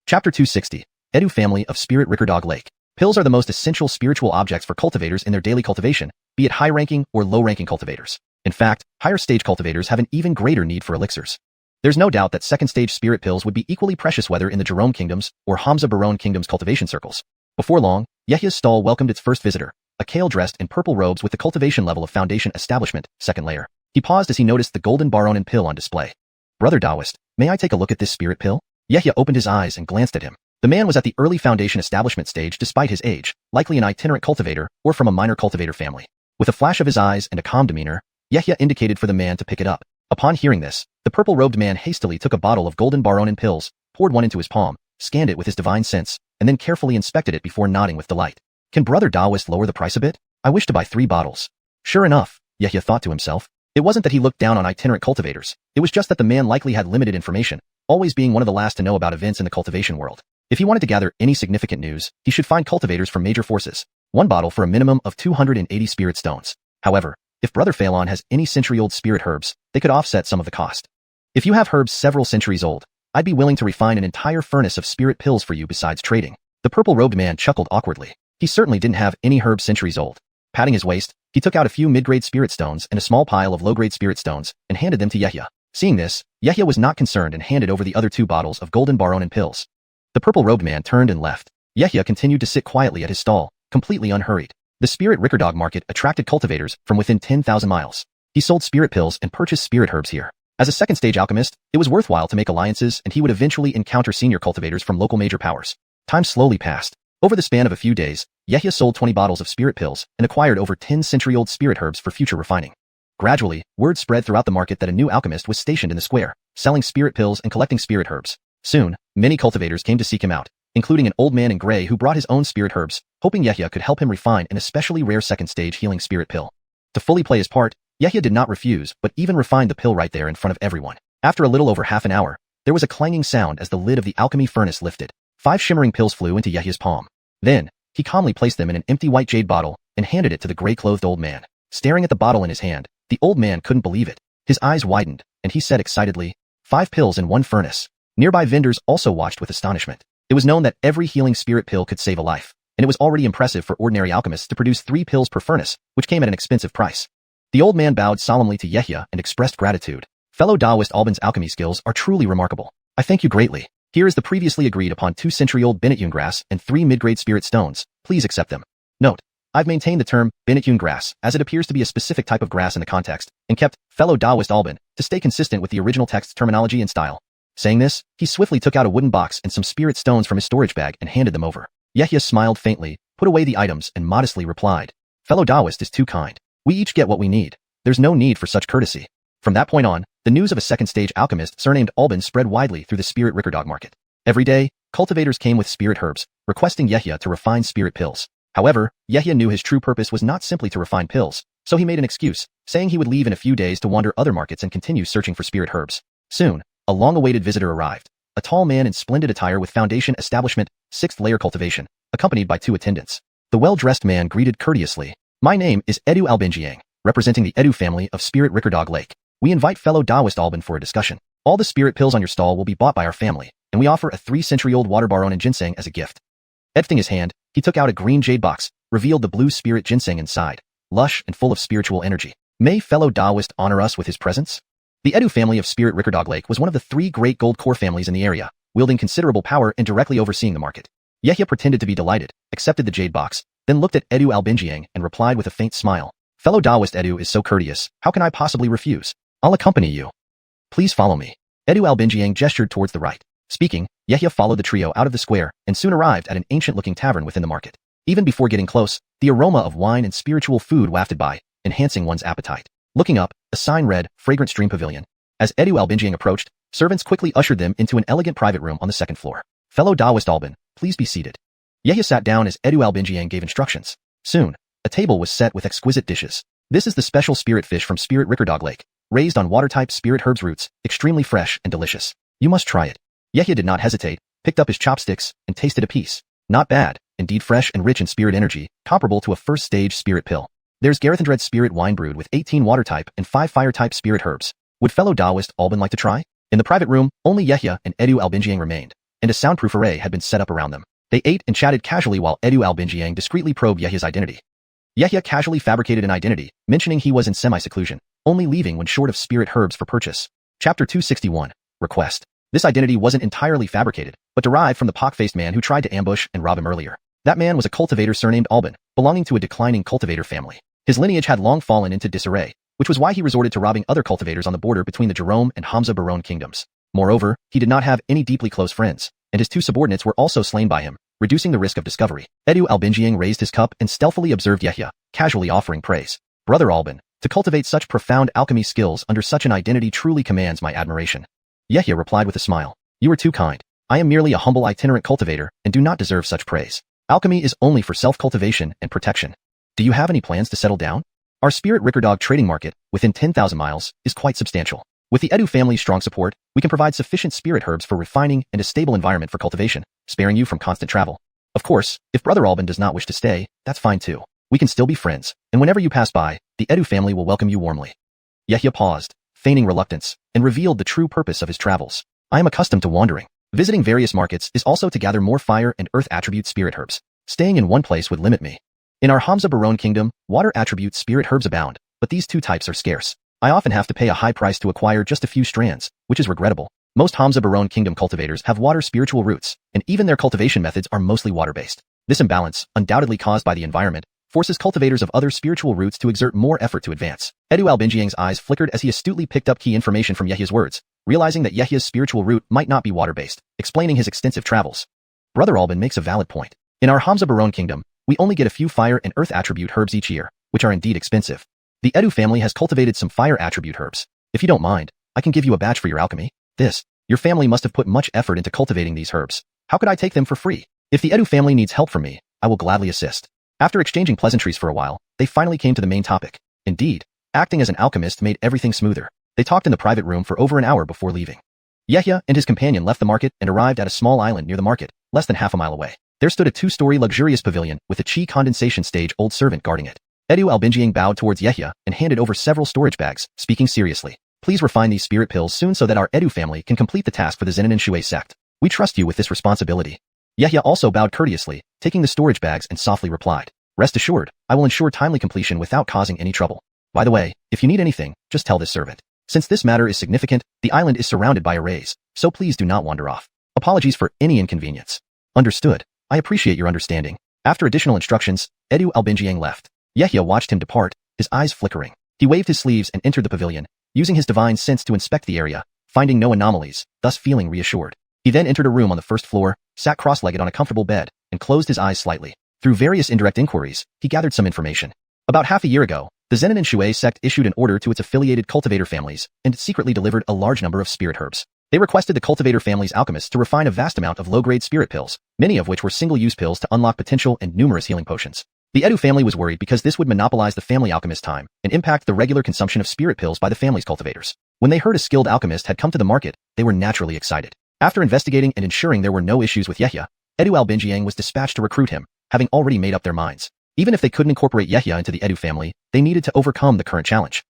Chapter 260. Edu Family of Spirit Rickerdog Lake. Pills are the most essential spiritual objects for cultivators in their daily cultivation, be it high-ranking or low-ranking cultivators. In fact, higher-stage cultivators have an even greater need for elixirs. There's no doubt that second-stage spirit pills would be equally precious whether in the Jerome Kingdom's or Hamza Baron Kingdom's cultivation circles. Before long, Yahya's stall welcomed its first visitor, a Kale dressed in purple robes with the cultivation level of Foundation Establishment, second layer. He paused as he noticed the golden Baronin pill on display. Brother Taoist, may I take a look at this spirit pill? Yahya opened his eyes and glanced at him. The man was at the early Foundation Establishment stage despite his age, likely an itinerant cultivator or from a minor cultivator family. With a flash of his eyes and a calm demeanor, Yahya indicated for the man to pick it up. Upon hearing this, the purple-robed man hastily took a bottle of golden Baronin pills, poured one into his palm, scanned it with his divine sense, and then carefully inspected it before nodding with delight. Can Brother Taoist lower the price a bit? I wish to buy 3 bottles. Sure enough, Yahya thought to himself. It wasn't that he looked down on itinerant cultivators, it was just that the man likely had limited information, always being one of the last to know about events in the cultivation world. If he wanted to gather any significant news, he should find cultivators from major forces. 1 bottle for a minimum of 280 spirit stones. However, if Brother Phelan has any century-old spirit herbs, they could offset some of the cost. If you have herbs several centuries old, I'd be willing to refine an entire furnace of spirit pills for you besides trading. The purple-robed man chuckled awkwardly. He certainly didn't have any herbs centuries old. Patting his waist, he took out a few mid-grade spirit stones and a small pile of low-grade spirit stones and handed them to Yahya. Seeing this, Yahya was not concerned and handed over the other 2 bottles of golden Baronin pills. The purple-robed man turned and left. Yahya continued to sit quietly at his stall, completely unhurried. The spirit Rickerdog market attracted cultivators from within 10,000 miles. He sold spirit pills and purchased spirit herbs here. As a second-stage alchemist, it was worthwhile to make alliances and he would eventually encounter senior cultivators from local major powers. Time slowly passed. Over the span of a few days, Yahya sold 20 bottles of spirit pills and acquired over 10 century-old spirit herbs for future refining. Gradually, word spread throughout the market that a new alchemist was stationed in the square, selling spirit pills and collecting spirit herbs. Soon, many cultivators came to seek him out, including an old man in gray who brought his own spirit herbs, hoping Yahya could help him refine an especially rare second-stage healing spirit pill. To fully play his part, Yahya did not refuse, but even refined the pill right there in front of everyone. After a little over half an hour, there was a clanging sound as the lid of the alchemy furnace lifted. 5 shimmering pills flew into Yahya's palm. Then, he calmly placed them in an empty white jade bottle and handed it to the gray-clothed old man. Staring at the bottle in his hand, the old man couldn't believe it. His eyes widened, and he said excitedly, 5 pills in 1 furnace. Nearby vendors also watched with astonishment. It was known that every healing spirit pill could save a life, and it was already impressive for ordinary alchemists to produce 3 pills per furnace, which came at an expensive price. The old man bowed solemnly to Yahya and expressed gratitude. Fellow Taoist Albin's alchemy skills are truly remarkable. I thank you greatly. Here is the previously agreed upon 2 century-old Bennetyun grass and 3 mid-grade spirit stones. Please accept them. Note: I've maintained the term Bennetyun grass as it appears to be a specific type of grass in the context, and kept Fellow Taoist Albin to stay consistent with the original text's terminology and style. Saying this, he swiftly took out a wooden box and some spirit stones from his storage bag and handed them over. Yahya smiled faintly, put away the items, and modestly replied, Fellow Taoist is too kind. We each get what we need. There's no need for such courtesy. From that point on, the news of a second-stage alchemist surnamed Albin spread widely through the spirit Rickerdog market. Every day, cultivators came with spirit herbs, requesting Yahya to refine spirit pills. However, Yahya knew his true purpose was not simply to refine pills, so he made an excuse, saying he would leave in a few days to wander other markets and continue searching for spirit herbs. Soon, a long-awaited visitor arrived, a tall man in splendid attire with Foundation Establishment, 6th layer cultivation, accompanied by 2 attendants. The well-dressed man greeted courteously. My name is Edu Albinjiang, representing the Edu family of Spirit Rickerdog Lake. We invite fellow Taoist Albin for a discussion. All the spirit pills on your stall will be bought by our family, and we offer a 3-century-old water baron and ginseng as a gift. Lifting his hand, he took out a green jade box, revealed the blue spirit ginseng inside, lush and full of spiritual energy. May fellow Taoist honor us with his presence? The Edu family of Spirit Rickerdog Lake was one of the 3 great gold core families in the area, wielding considerable power and directly overseeing the market. Yahya pretended to be delighted, accepted the jade box, then looked at Edu Albinjiang and replied with a faint smile. Fellow Taoist Edu is so courteous, how can I possibly refuse? I'll accompany you. Please follow me. Edu Albinjiang gestured towards the right. Speaking, Yahya followed the trio out of the square and soon arrived at an ancient-looking tavern within the market. Even before getting close, the aroma of wine and spiritual food wafted by, enhancing one's appetite. Looking up, a sign read, Fragrant Stream Pavilion. As Edu Albinjiang approached, Servants quickly ushered them into an elegant private room on the second floor. Fellow Daoist Alban, please be seated. Yehia sat down as Edu Albinjiang gave instructions. Soon, a table was set with exquisite dishes. This is the special spirit fish from Spirit Rickerdog Lake, raised on water-type spirit herbs roots, extremely fresh and delicious. You must try it. Yehia did not hesitate, picked up his chopsticks, and tasted a piece. Not bad, indeed fresh and rich in spirit energy, comparable to a first-stage spirit pill. There's Garethandred spirit wine brewed with 18 water-type and 5 fire-type spirit herbs. Would fellow Daoist Alban like to try? In the private room, only Yehia and Edu Albinjiang remained, and a soundproof array had been set up around them. They ate and chatted casually while Edu Albinjiang discreetly probed Yehia's identity. Yehia casually fabricated an identity, mentioning he was in semi-seclusion, only leaving when short of spirit herbs for purchase. Chapter 261. Request. This identity wasn't entirely fabricated, but derived from the pock-faced man who tried to ambush and rob him earlier. That man was a cultivator surnamed Alban, belonging to a declining cultivator family. His lineage had long fallen into disarray, which was why he resorted to robbing other cultivators on the border between the Jerome and Hamza Baron kingdoms. Moreover, he did not have any deeply close friends, and his 2 subordinates were also slain by him, reducing the risk of discovery. Edu Albinjiang raised his cup and stealthily observed Yehia, casually offering praise. Brother Alban, to cultivate such profound alchemy skills under such an identity truly commands my admiration. Yehia replied with a smile. You are too kind. I am merely a humble itinerant cultivator and do not deserve such praise. Alchemy is only for self-cultivation and protection. Do you have any plans to settle down? Our Spirit Rickerdog trading market, within 10,000 miles, is quite substantial. With the Edu family's strong support, we can provide sufficient spirit herbs for refining and a stable environment for cultivation, sparing you from constant travel. Of course, if Brother Alban does not wish to stay, that's fine too. We can still be friends, and whenever you pass by, the Edu family will welcome you warmly. Yehia paused, feigning reluctance, and revealed the true purpose of his travels. I am accustomed to wandering. Visiting various markets is also to gather more fire and earth attribute spirit herbs. Staying in one place would limit me. In our Hamza Baron kingdom, water attribute spirit herbs abound, but these 2 types are scarce. I often have to pay a high price to acquire just a few strands, which is regrettable. Most Hamza Baron kingdom cultivators have water spiritual roots, and even their cultivation methods are mostly water-based. This imbalance, undoubtedly caused by the environment, forces cultivators of other spiritual roots to exert more effort to advance. Edu Albinjiang's eyes flickered as he astutely picked up key information from Yehia's words, realizing that Yehia's spiritual root might not be water-based, explaining his extensive travels. Brother Alban makes a valid point. In our Hamza Baron kingdom, we only get a few fire and earth attribute herbs each year, which are indeed expensive. The Edu family has cultivated some fire attribute herbs. If you don't mind, I can give you a batch for your alchemy. Your family must have put much effort into cultivating these herbs. How could I take them for free? If the Edu family needs help from me, I will gladly assist. After exchanging pleasantries for a while, they finally came to the main topic. Indeed, acting as an alchemist made everything smoother. They talked in the private room for over an hour before leaving. Yehia and his companion left the market and arrived at a small island near the market, less than half a mile away. There stood a 2-story luxurious pavilion with a chi condensation stage old servant guarding it. Edu Albinjiang bowed towards Yehia and handed over several storage bags, speaking seriously. Please refine these spirit pills soon so that our Edu family can complete the task for the Zenin and Shui sect. We trust you with this responsibility. Yehia also bowed courteously, taking the storage bags and softly replied. Rest assured, I will ensure timely completion without causing any trouble. By the way, if you need anything, just tell this servant. Since this matter is significant, the island is surrounded by arrays, so please do not wander off. Apologies for any inconvenience. Understood. I appreciate your understanding. After additional instructions, Edu Albinjiang left. Yehia watched him depart, his eyes flickering. He waved his sleeves and entered the pavilion, using his divine sense to inspect the area, finding no anomalies, thus feeling reassured. He then entered a room on the first floor, sat cross-legged on a comfortable bed, and closed his eyes slightly. Through various indirect inquiries, he gathered some information. About half a year ago, the Zenin and Shui sect issued an order to its affiliated cultivator families and secretly delivered a large number of spirit herbs. They requested the cultivator family's alchemists to refine a vast amount of low-grade spirit pills, many of which were single-use pills to unlock potential and numerous healing potions. The Edu family was worried because this would monopolize the family alchemist's time and impact the regular consumption of spirit pills by the family's cultivators. When they heard a skilled alchemist had come to the market, they were naturally excited. After investigating and ensuring there were no issues with Yehia, Edu Albinjiang was dispatched to recruit him, having already made up their minds. Even if they couldn't incorporate Yehia into the Edu family, they needed to overcome the current challenge.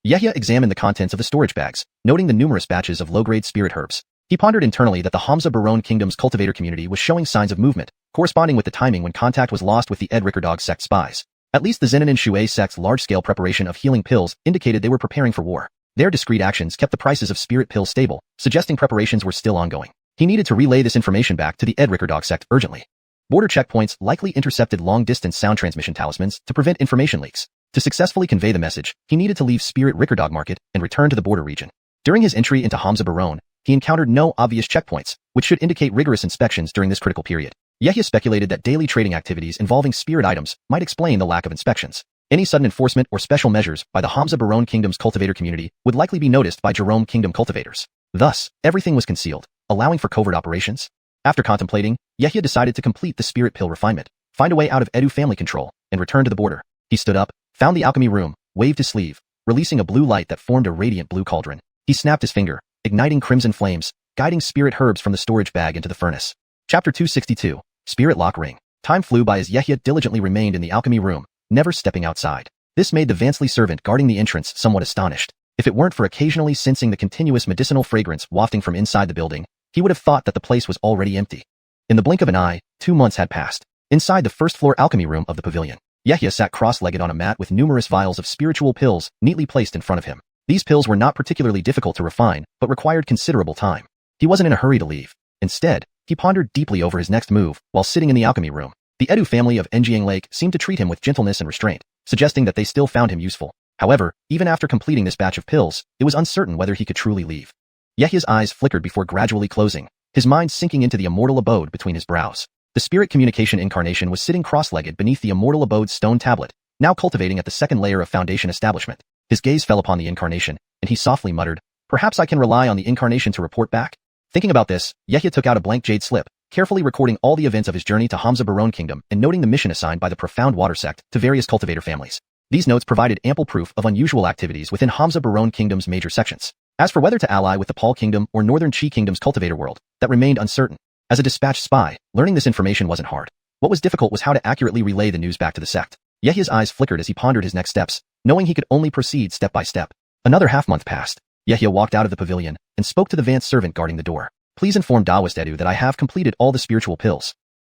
Yehia examined the contents of the storage bags, noting the numerous batches of low-grade spirit herbs. He pondered internally that the Hamza Baron Kingdom's cultivator community was showing signs of movement, corresponding with the timing when contact was lost with the Ed Rickerdog sect spies. At least the Zenin and Shui sect's large-scale preparation of healing pills indicated they were preparing for war. Their discreet actions kept the prices of spirit pills stable, suggesting preparations were still ongoing. He needed to relay this information back to the Ed Rickerdog sect urgently. Border checkpoints likely intercepted long-distance sound transmission talismans to prevent information leaks. To successfully convey the message, he needed to leave Spirit Rickerdog Market and return to the border region. During his entry into Hamza Baron, he encountered no obvious checkpoints, which should indicate rigorous inspections during this critical period. Yehia speculated that daily trading activities involving spirit items might explain the lack of inspections. Any sudden enforcement or special measures by the Hamza Baron Kingdom's cultivator community would likely be noticed by Jerome Kingdom cultivators. Thus, everything was concealed, allowing for covert operations. After contemplating, Yehia decided to complete the spirit pill refinement, find a way out of Edu family control, and return to the border. He stood up, found the alchemy room, waved his sleeve, releasing a blue light that formed a radiant blue cauldron. He snapped his finger, igniting crimson flames, guiding spirit herbs from the storage bag into the furnace. Chapter 262, Spirit Lock Ring. Time flew by as Yehia diligently remained in the alchemy room, never stepping outside. This made the Vansley servant guarding the entrance somewhat astonished. If it weren't for occasionally sensing the continuous medicinal fragrance wafting from inside the building, he would have thought that the place was already empty. In the blink of an eye, 2 months had passed. Inside the first-floor alchemy room of the pavilion, Yehia sat cross-legged on a mat with numerous vials of spiritual pills neatly placed in front of him. These pills were not particularly difficult to refine, but required considerable time. He wasn't in a hurry to leave. Instead, he pondered deeply over his next move while sitting in the alchemy room. The Edu family of Njiang Lake seemed to treat him with gentleness and restraint, suggesting that they still found him useful. However, even after completing this batch of pills, it was uncertain whether he could truly leave. Yehia's eyes flickered before gradually closing, his mind sinking into the immortal abode between his brows. The spirit communication incarnation was sitting cross-legged beneath the immortal abode's stone tablet, now cultivating at the second layer of foundation establishment. His gaze fell upon the incarnation, and he softly muttered, "Perhaps I can rely on the incarnation to report back?" Thinking about this, Yehia took out a blank jade slip, carefully recording all the events of his journey to Hamza Barone Kingdom and noting the mission assigned by the Profound Water Sect to various cultivator families. These notes provided ample proof of unusual activities within Hamza Barone Kingdom's major sections. As for whether to ally with the Paul Kingdom or Northern Qi Kingdom's cultivator world, that remained uncertain. As a dispatched spy, learning this information wasn't hard. What was difficult was how to accurately relay the news back to the sect. Yehia's eyes flickered as he pondered his next steps, knowing he could only proceed step by step. Another half-month passed. Yehia walked out of the pavilion and spoke to the Vance servant guarding the door. "Please inform Daoist Edu that I have completed all the spiritual pills."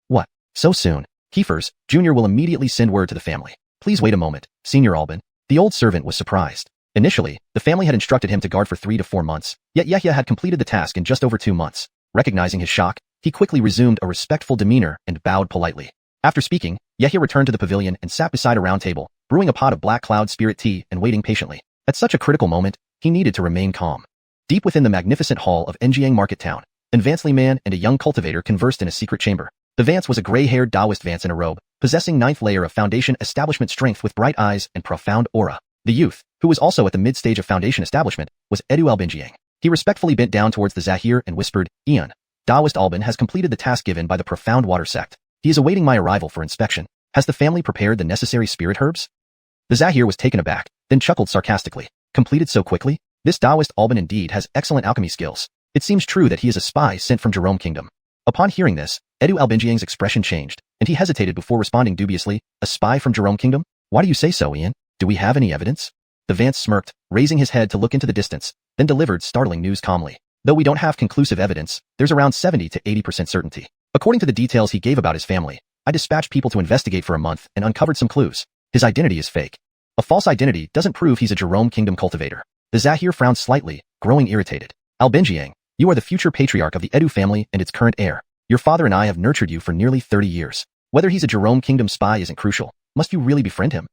"What? So soon?" "Kiefers, Jr. will immediately send word to the family." "Please wait a moment, Senior Alban." The old servant was surprised. Initially, the family had instructed him to guard for 3 to 4 months, yet Yehia had completed the task in just over 2 months. Recognizing his shock, he quickly resumed a respectful demeanor and bowed politely. After speaking, Yehia returned to the pavilion and sat beside a round table, brewing a pot of black cloud spirit tea and waiting patiently. At such a critical moment, he needed to remain calm. Deep within the magnificent hall of Njiang Market Town, an Vansley man and a young cultivator conversed in a secret chamber. The Vance was a gray-haired Taoist Vance in a robe, possessing 9th layer of foundation establishment strength with bright eyes and profound aura. The youth, who was also at the mid-stage of foundation establishment, was Edu Albinjiang. He respectfully bent down towards the Zahir and whispered, "Eon, Taoist Alban has completed the task given by the Profound Water Sect. He is awaiting my arrival for inspection. Has the family prepared the necessary spirit herbs?" The Zahir was taken aback, then chuckled sarcastically. "Completed so quickly? This Taoist Alban indeed has excellent alchemy skills. It seems true that he is a spy sent from Jerome Kingdom." Upon hearing this, Edu Albinjiang's expression changed, and he hesitated before responding dubiously, "A spy from Jerome Kingdom? Why do you say so, Ian? Do we have any evidence?" The Vance smirked, raising his head to look into the distance, then delivered startling news calmly. "Though we don't have conclusive evidence, there's around 70 to 80% certainty. According to the details he gave about his family, I dispatched people to investigate for a month and uncovered some clues. His identity is fake. A false identity doesn't prove he's a Jerome Kingdom cultivator." The Zahir frowned slightly, growing irritated. "Albinjiang, you are the future patriarch of the Edu family and its current heir. Your father and I have nurtured you for nearly 30 years. Whether he's a Jerome Kingdom spy isn't crucial. Must you really befriend him?"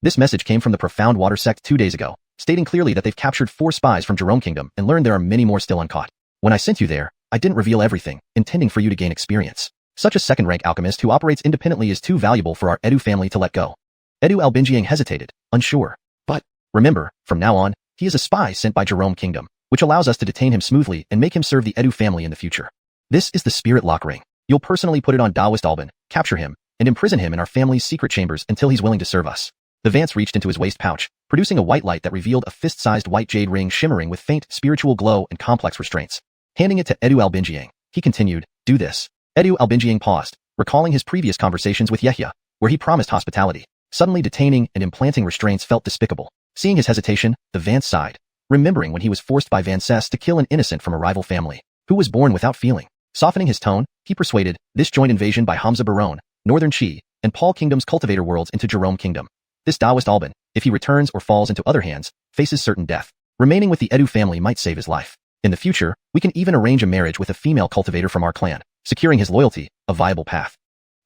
This message came from the Profound Water Sect 2 days ago, stating clearly that they've captured 4 spies from Jerome Kingdom and learned there are many more still uncaught. "When I sent you there, I didn't reveal everything, intending for you to gain experience. Such a second-rank alchemist who operates independently is too valuable for our Edu family to let go." Edu Albinjiang hesitated, unsure. "But, remember, from now on, he is a spy sent by Jerome Kingdom, which allows us to detain him smoothly and make him serve the Edu family in the future. This is the Spirit Lock Ring. You'll personally put it on Taoist Alban, capture him, and imprison him in our family's secret chambers until he's willing to serve us." The Vance reached into his waist pouch, producing a white light that revealed a fist-sized white jade ring shimmering with faint spiritual glow and complex restraints. Handing it to Edu Albinjiang, he continued, "Do this." Edu Albinjiang paused, recalling his previous conversations with Yehia, where he promised hospitality. Suddenly detaining and implanting restraints felt despicable. Seeing his hesitation, the Vance sighed, remembering when he was forced by Vances to kill an innocent from a rival family, who was born without feeling. Softening his tone, he persuaded this joint invasion by Hamza Barone, Northern Qi, and Paul Kingdom's cultivator worlds into Jerome Kingdom. This Taoist Alban, if he returns or falls into other hands, faces certain death. Remaining with the Edu family might save his life. In the future, we can even arrange a marriage with a female cultivator from our clan, securing his loyalty, a viable path.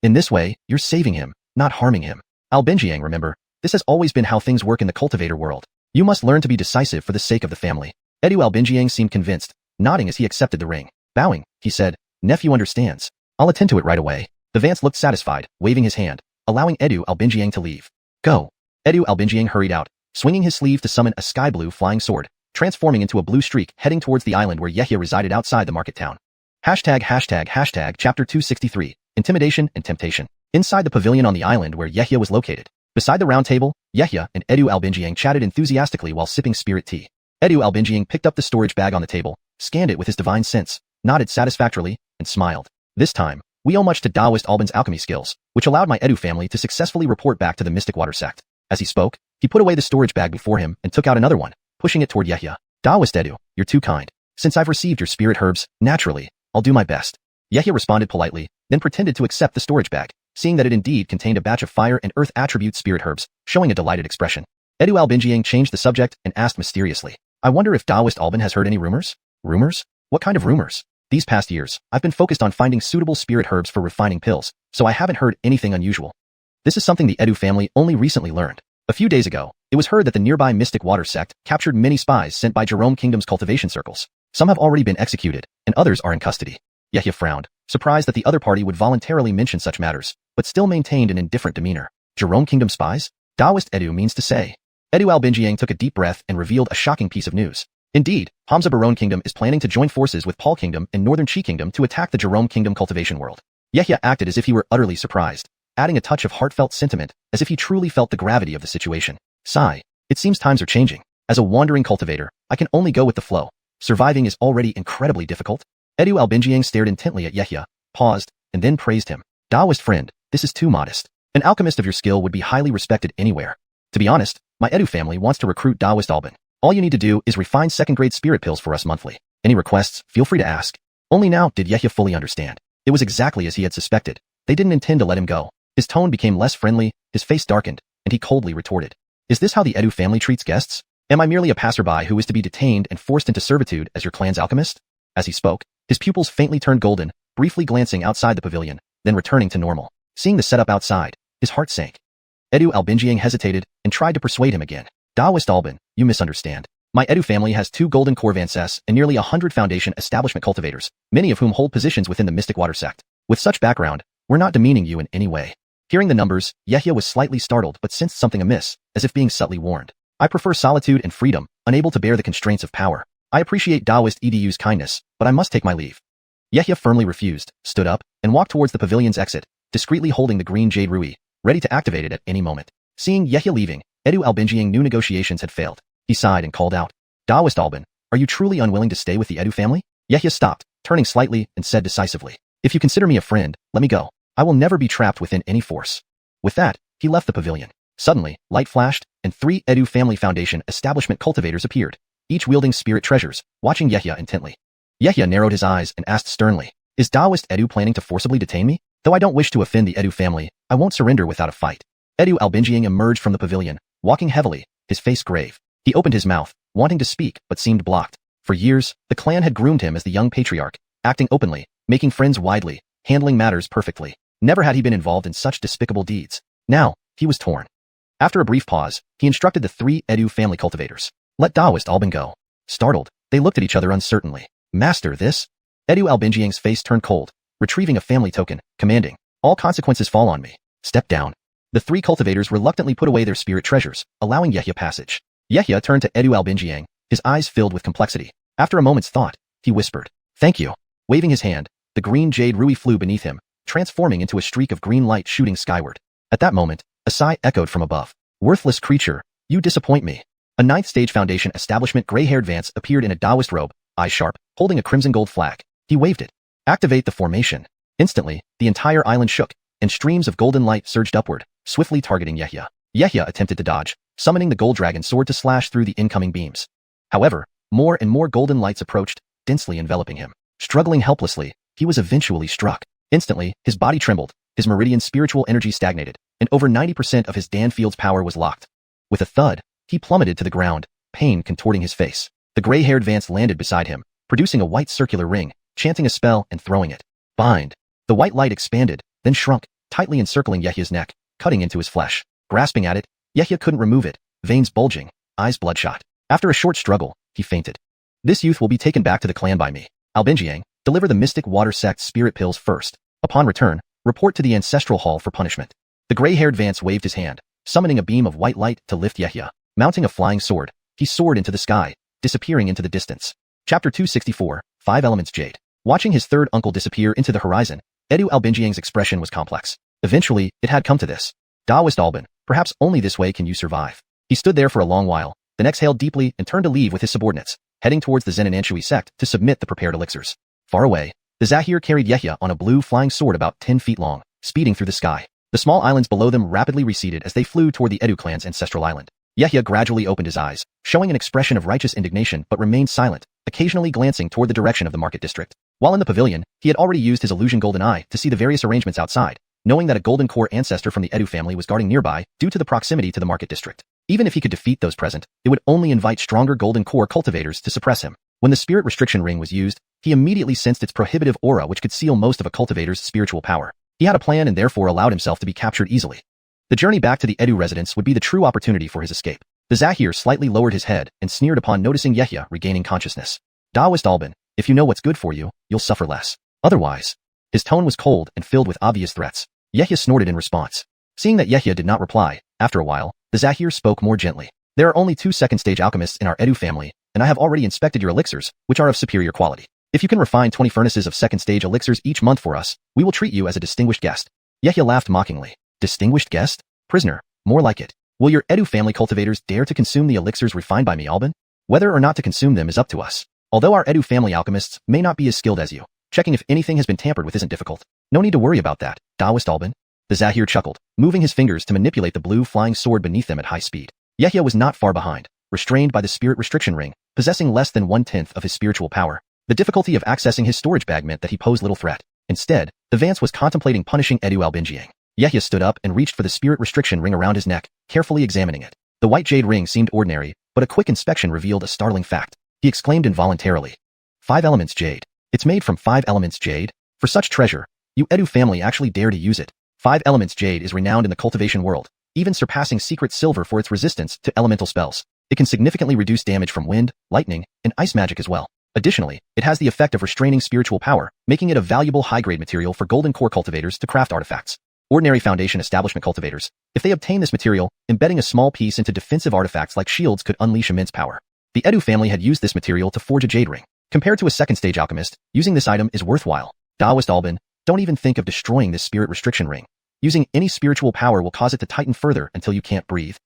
In this way, you're saving him, not harming him. Albinjiang, remember, this has always been how things work in the cultivator world. You must learn to be decisive for the sake of the family. Edu Albinjiang seemed convinced, nodding as he accepted the ring. Bowing, he said, "Nephew understands. I'll attend to it right away." The Vance looked satisfied, waving his hand, allowing Edu Albinjiang to leave. "Go." Edu Albinjiang hurried out, swinging his sleeve to summon a sky blue flying sword, transforming into a blue streak heading towards the island where Yehia resided outside the market town. ####Chapter 263, Intimidation and Temptation. Inside the pavilion on the island where Yehia was located. Beside the round table, Yehia and Edu Albinjiang chatted enthusiastically while sipping spirit tea. Edu Albinjiang picked up the storage bag on the table, scanned it with his divine sense, nodded satisfactorily, and smiled. This time, we owe much to Taoist Alban's alchemy skills, which allowed my Edu family to successfully report back to the Mystic Water sect. As he spoke, he put away the storage bag before him and took out another one, pushing it toward Yehia. Taoist Edu, you're too kind. Since I've received your spirit herbs, naturally, I'll do my best. Yehia responded politely, then pretended to accept the storage bag, seeing that it indeed contained a batch of fire and earth attribute spirit herbs, showing a delighted expression. Edu Albinjiang changed the subject and asked mysteriously, I wonder if Taoist Alban has heard any rumors? Rumors? What kind of rumors? These past years, I've been focused on finding suitable spirit herbs for refining pills, so I haven't heard anything unusual. This is something the Edu family only recently learned. A few days ago, it was heard that the nearby Mystic Water sect captured many spies sent by Jerome Kingdom's cultivation circles. Some have already been executed, and others are in custody. Yehia frowned, surprised that the other party would voluntarily mention such matters, but still maintained an indifferent demeanor. Jerome Kingdom spies? Taoist Edu means to say. Edu Albinjiang took a deep breath and revealed a shocking piece of news. Indeed, Hamza Barone Kingdom is planning to join forces with Paul Kingdom and Northern Qi Kingdom to attack the Jerome Kingdom cultivation world. Yehia acted as if he were utterly surprised, adding a touch of heartfelt sentiment, as if he truly felt the gravity of the situation. Sigh. It seems times are changing. As a wandering cultivator, I can only go with the flow. Surviving is already incredibly difficult. Edu Albinjiang stared intently at Yehia, paused, and then praised him. Taoist friend, this is too modest. An alchemist of your skill would be highly respected anywhere. To be honest, my Edu family wants to recruit Taoist Alban. All you need to do is refine second-grade spirit pills for us monthly. Any requests, feel free to ask. Only now did Yehia fully understand. It was exactly as he had suspected. They didn't intend to let him go. His tone became less friendly, his face darkened, and he coldly retorted. Is this how the Edu family treats guests? Am I merely a passerby who is to be detained and forced into servitude as your clan's alchemist? As he spoke, his pupils faintly turned golden, briefly glancing outside the pavilion, then returning to normal. Seeing the setup outside, his heart sank. Edu Albinjiang hesitated and tried to persuade him again. Taoist Alban, you misunderstand. My Edu family has 2 golden Corvancess and nearly 100 foundation establishment cultivators, many of whom hold positions within the Mystic Water sect. With such background, we're not demeaning you in any way. Hearing the numbers, Yehia was slightly startled but sensed something amiss, as if being subtly warned. I prefer solitude and freedom, unable to bear the constraints of power. I appreciate Taoist Edu's kindness, but I must take my leave. Yehia firmly refused, stood up, and walked towards the pavilion's exit, discreetly holding the green jade rui, ready to activate it at any moment. Seeing Yehia leaving, Edu Albinjiang knew negotiations had failed. He sighed and called out, Taoist Alban, are you truly unwilling to stay with the Edu family? Yehia stopped, turning slightly, and said decisively, if you consider me a friend, let me go. I will never be trapped within any force. With that, he left the pavilion. Suddenly, light flashed, and 3 Edu family foundation establishment cultivators appeared, each wielding spirit treasures, watching Yehia intently. Yehia narrowed his eyes and asked sternly, is Taoist Edu planning to forcibly detain me? Though I don't wish to offend the Edu family, I won't surrender without a fight. Edu Albinjiang emerged from the pavilion, walking heavily, his face grave. He opened his mouth, wanting to speak, but seemed blocked. For years, the clan had groomed him as the young patriarch, acting openly, making friends widely, handling matters perfectly. Never had he been involved in such despicable deeds. Now, he was torn. After a brief pause, he instructed the 3 Edu family cultivators. Let Taoist Alban go. Startled, they looked at each other uncertainly. Master, this? Edu Albinjiang's face turned cold, retrieving a family token, commanding, all consequences fall on me. Step down. The 3 cultivators reluctantly put away their spirit treasures, allowing Yehia passage. Yehia turned to Edu Albinjiang, his eyes filled with complexity. After a moment's thought, he whispered, thank you. Waving his hand, the green jade rui flew beneath him, transforming into a streak of green light shooting skyward. At that moment, a sigh echoed from above. Worthless creature, you disappoint me. A 9th stage foundation establishment gray-haired Vance appeared in a Taoist robe, eyes sharp, holding a crimson gold flag. He waved it. Activate the formation. Instantly, the entire island shook, and streams of golden light surged upward, swiftly targeting Yehia. Yehia attempted to dodge, summoning the gold dragon sword to slash through the incoming beams. However, more and more golden lights approached, densely enveloping him. Struggling helplessly, he was eventually struck. Instantly, his body trembled, his meridian spiritual energy stagnated, and over 90% of his Danfield's power was locked. With a thud, he plummeted to the ground, pain contorting his face. The gray-haired Vance landed beside him, producing a white circular ring, chanting a spell and throwing it. Bind. The white light expanded, then shrunk, tightly encircling Yehia's neck, cutting into his flesh. Grasping at it, Yehia couldn't remove it, veins bulging, eyes bloodshot. After a short struggle, he fainted. This youth will be taken back to the clan by me. Albinjiang, deliver the Mystic Water sect's spirit pills first. Upon return, report to the Ancestral Hall for punishment. The gray-haired Vance waved his hand, summoning a beam of white light to lift Yehia. Mounting a flying sword, he soared into the sky, disappearing into the distance. Chapter 264, 5 Elements Jade. Watching his third uncle disappear into the horizon, Edu Albinjiang's expression was complex. Eventually, it had come to this. Daoist Alban, perhaps only this way can you survive. He stood there for a long while, then exhaled deeply and turned to leave with his subordinates, heading towards the Zeninanshui sect to submit the prepared elixirs. Far away, the Zahir carried Yehia on a blue flying sword about 10 feet long, speeding through the sky. The small islands below them rapidly receded as they flew toward the Edu clan's ancestral island. Yehia gradually opened his eyes, showing an expression of righteous indignation but remained silent, occasionally glancing toward the direction of the market district. While in the pavilion, he had already used his illusion golden eye to see the various arrangements outside, knowing that a golden core ancestor from the Edu family was guarding nearby due to the proximity to the market district. Even if he could defeat those present, it would only invite stronger golden core cultivators to suppress him. When the spirit restriction ring was used, he immediately sensed its prohibitive aura which could seal most of a cultivator's spiritual power. He had a plan and therefore allowed himself to be captured easily. The journey back to the Edu residence would be the true opportunity for his escape. The Zahir slightly lowered his head and sneered upon noticing Yehia regaining consciousness. Daoist Alban, if you know what's good for you, you'll suffer less. Otherwise. His tone was cold and filled with obvious threats. Yehia snorted in response. Seeing that Yehia did not reply, after a while, the Zahir spoke more gently. There are only 2 second-stage alchemists in our Edu family, and I have already inspected your elixirs, which are of superior quality. If you can refine 20 furnaces of second-stage elixirs each month for us, we will treat you as a distinguished guest. Yehia laughed mockingly. Distinguished guest? Prisoner, more like it. Will your Edu family cultivators dare to consume the elixirs refined by me, Alban? Whether or not to consume them is up to us. Although our Edu family alchemists may not be as skilled as you, checking if anything has been tampered with isn't difficult. No need to worry about that, Daoist Alban. The Zahir chuckled, moving his fingers to manipulate the blue flying sword beneath them at high speed. Yehia was not far behind, restrained by the spirit restriction ring, possessing less than 1/10 of his spiritual power. The difficulty of accessing his storage bag meant that he posed little threat. Instead, the Vance was contemplating punishing Edu Albinjiang. Yehia stood up and reached for the spirit restriction ring around his neck, carefully examining it. The white jade ring seemed ordinary, but a quick inspection revealed a startling fact. He exclaimed involuntarily. 5 Elements Jade. It's made from 5 Elements Jade? For such treasure, you Edu family actually dare to use it. 5 Elements Jade is renowned in the cultivation world, even surpassing secret silver for its resistance to elemental spells. It can significantly reduce damage from wind, lightning, and ice magic as well. Additionally, it has the effect of restraining spiritual power, making it a valuable high-grade material for golden core cultivators to craft artifacts. Ordinary foundation establishment cultivators, if they obtain this material, embedding a small piece into defensive artifacts like shields could unleash immense power. The Edu family had used this material to forge a jade ring. Compared to a second-stage alchemist, using this item is worthwhile. Daoist Alban, don't even think of destroying this spirit restriction ring. Using any spiritual power will cause it to tighten further until you can't breathe.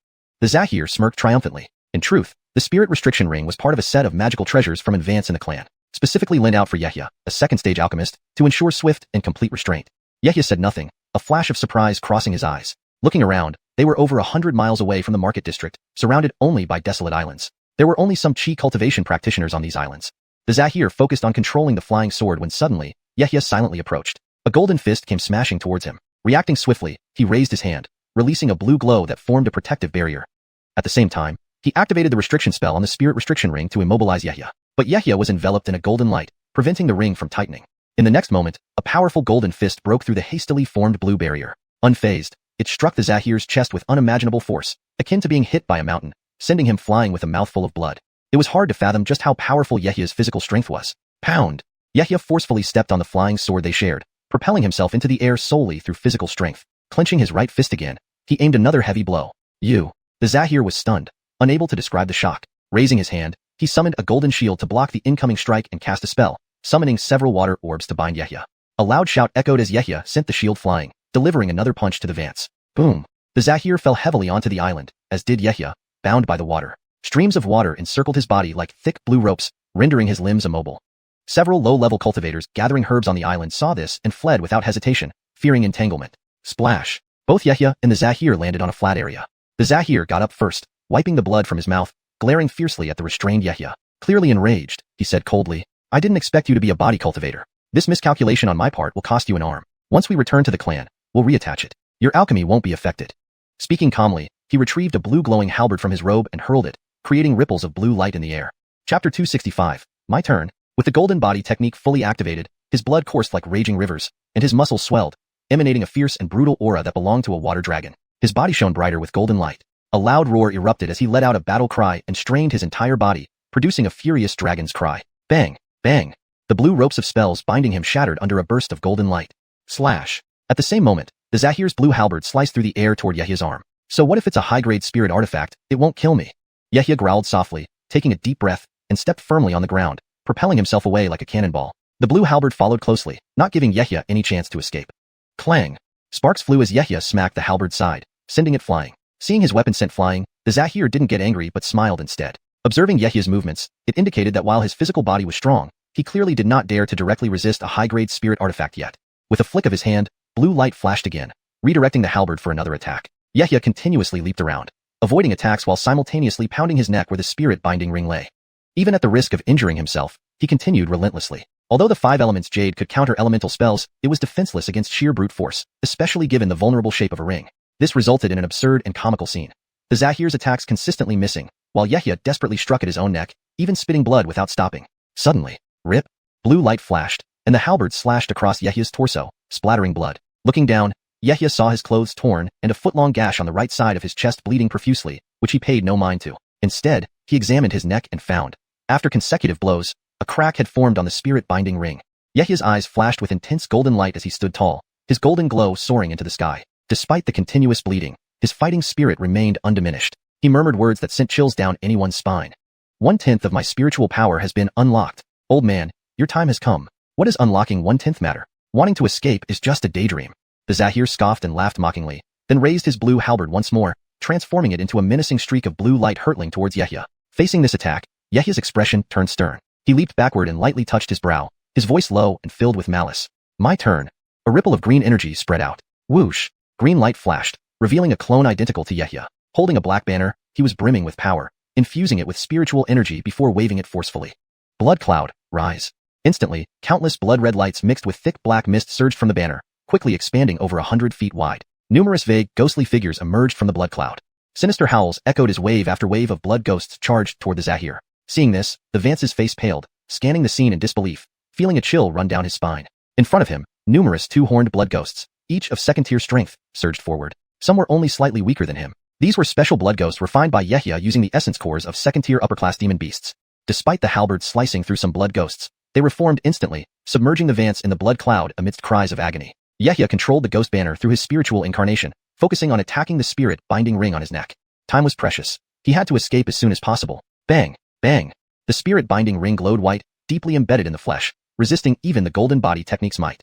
The Zahir smirked triumphantly. In truth, the spirit restriction ring was part of a set of magical treasures from advance in the clan, specifically lent out for Yehia, a second-stage alchemist, to ensure swift and complete restraint. Yehia said nothing, a flash of surprise crossing his eyes. Looking around, they were over 100 miles away from the market district, surrounded only by desolate islands. There were only some chi cultivation practitioners on these islands. The Zahir focused on controlling the flying sword when suddenly, Yehia silently approached. A golden fist came smashing towards him. Reacting swiftly, he raised his hand, releasing a blue glow that formed a protective barrier. At the same time, he activated the restriction spell on the spirit restriction ring to immobilize Yehia. But Yehia was enveloped in a golden light, preventing the ring from tightening. In the next moment, a powerful golden fist broke through the hastily formed blue barrier. Unfazed, it struck the Zahir's chest with unimaginable force, akin to being hit by a mountain, sending him flying with a mouthful of blood. It was hard to fathom just how powerful Yehia's physical strength was. Pound! Yehia forcefully stepped on the flying sword they shared, propelling himself into the air solely through physical strength. Clenching his right fist again, he aimed another heavy blow. The Zahir was stunned, unable to describe the shock. Raising his hand, he summoned a golden shield to block the incoming strike and cast a spell, summoning several water orbs to bind Yehia. A loud shout echoed as Yehia sent the shield flying, delivering another punch to the Vance. Boom! The Zahir fell heavily onto the island, as did Yehia, bound by the water. Streams of water encircled his body like thick blue ropes, rendering his limbs immobile. Several low-level cultivators gathering herbs on the island saw this and fled without hesitation, fearing entanglement. Splash! Both Yehia and the Zahir landed on a flat area. The Zahir got up first, wiping the blood from his mouth, glaring fiercely at the restrained Yehia. Clearly enraged, he said coldly, I didn't expect you to be a body cultivator. This miscalculation on my part will cost you an arm. Once we return to the clan, we'll reattach it. Your alchemy won't be affected. Speaking calmly, he retrieved a blue glowing halberd from his robe and hurled it, creating ripples of blue light in the air. Chapter 265, My Turn. With the golden body technique fully activated, his blood coursed like raging rivers, and his muscles swelled, emanating a fierce and brutal aura that belonged to a water dragon. His body shone brighter with golden light. A loud roar erupted as he let out a battle cry and strained his entire body, producing a furious dragon's cry. Bang! Bang! The blue ropes of spells binding him shattered under a burst of golden light. Slash! At the same moment, the Zahir's blue halberd sliced through the air toward Yehia's arm. So what if it's a high-grade spirit artifact? It won't kill me. Yehia growled softly, taking a deep breath, and stepped firmly on the ground, propelling himself away like a cannonball. The blue halberd followed closely, not giving Yehia any chance to escape. Clang! Sparks flew as Yehia smacked the halberd's side, sending it flying. Seeing his weapon sent flying, the Zahir didn't get angry but smiled instead. Observing Yehia's movements, it indicated that while his physical body was strong, he clearly did not dare to directly resist a high-grade spirit artifact yet. With a flick of his hand, blue light flashed again, redirecting the halberd for another attack. Yehia continuously leaped around, avoiding attacks while simultaneously pounding his neck where the spirit binding ring lay. Even at the risk of injuring himself, he continued relentlessly. Although the 5 elements jade could counter elemental spells, it was defenseless against sheer brute force, especially given the vulnerable shape of a ring. This resulted in an absurd and comical scene. The Zahir's attacks consistently missing, while Yehia desperately struck at his own neck, even spitting blood without stopping. Suddenly, rip! Blue light flashed, and the halberd slashed across Yehia's torso, splattering blood. Looking down, Yehia saw his clothes torn and a foot-long gash on the right side of his chest bleeding profusely, which he paid no mind to. Instead, he examined his neck and found, after consecutive blows, a crack had formed on the spirit-binding ring. Yehia's eyes flashed with intense golden light as he stood tall, his golden glow soaring into the sky. Despite the continuous bleeding, his fighting spirit remained undiminished. He murmured words that sent chills down anyone's spine. 1/10 of my spiritual power has been unlocked. Old man, your time has come. What does unlocking 1/10 matter? Wanting to escape is just a daydream. The Zahir scoffed and laughed mockingly, then raised his blue halberd once more, transforming it into a menacing streak of blue light hurtling towards Yehia. Facing this attack, Yehia's expression turned stern. He leaped backward and lightly touched his brow, his voice low and filled with malice. My turn. A ripple of green energy spread out. Whoosh! Green light flashed, revealing a clone identical to Yehia. Holding a black banner, he was brimming with power, infusing it with spiritual energy before waving it forcefully. Blood cloud, rise. Instantly, countless blood-red lights mixed with thick black mist surged from the banner, quickly expanding over 100 feet wide. Numerous vague, ghostly figures emerged from the blood cloud. Sinister howls echoed as wave after wave of blood ghosts charged toward the Zahir. Seeing this, the Vance's face paled, scanning the scene in disbelief, feeling a chill run down his spine. In front of him, numerous two-horned blood ghosts, each of second-tier strength, surged forward. Some were only slightly weaker than him. These were special blood ghosts refined by Yehia using the essence cores of second-tier upper-class demon beasts. Despite the halberd slicing through some blood ghosts, they reformed instantly, submerging the Vance in the blood cloud amidst cries of agony. Yehia controlled the ghost banner through his spiritual incarnation, focusing on attacking the spirit-binding ring on his neck. Time was precious. He had to escape as soon as possible. Bang! Bang! The spirit-binding ring glowed white, deeply embedded in the flesh, resisting even the golden body technique's might.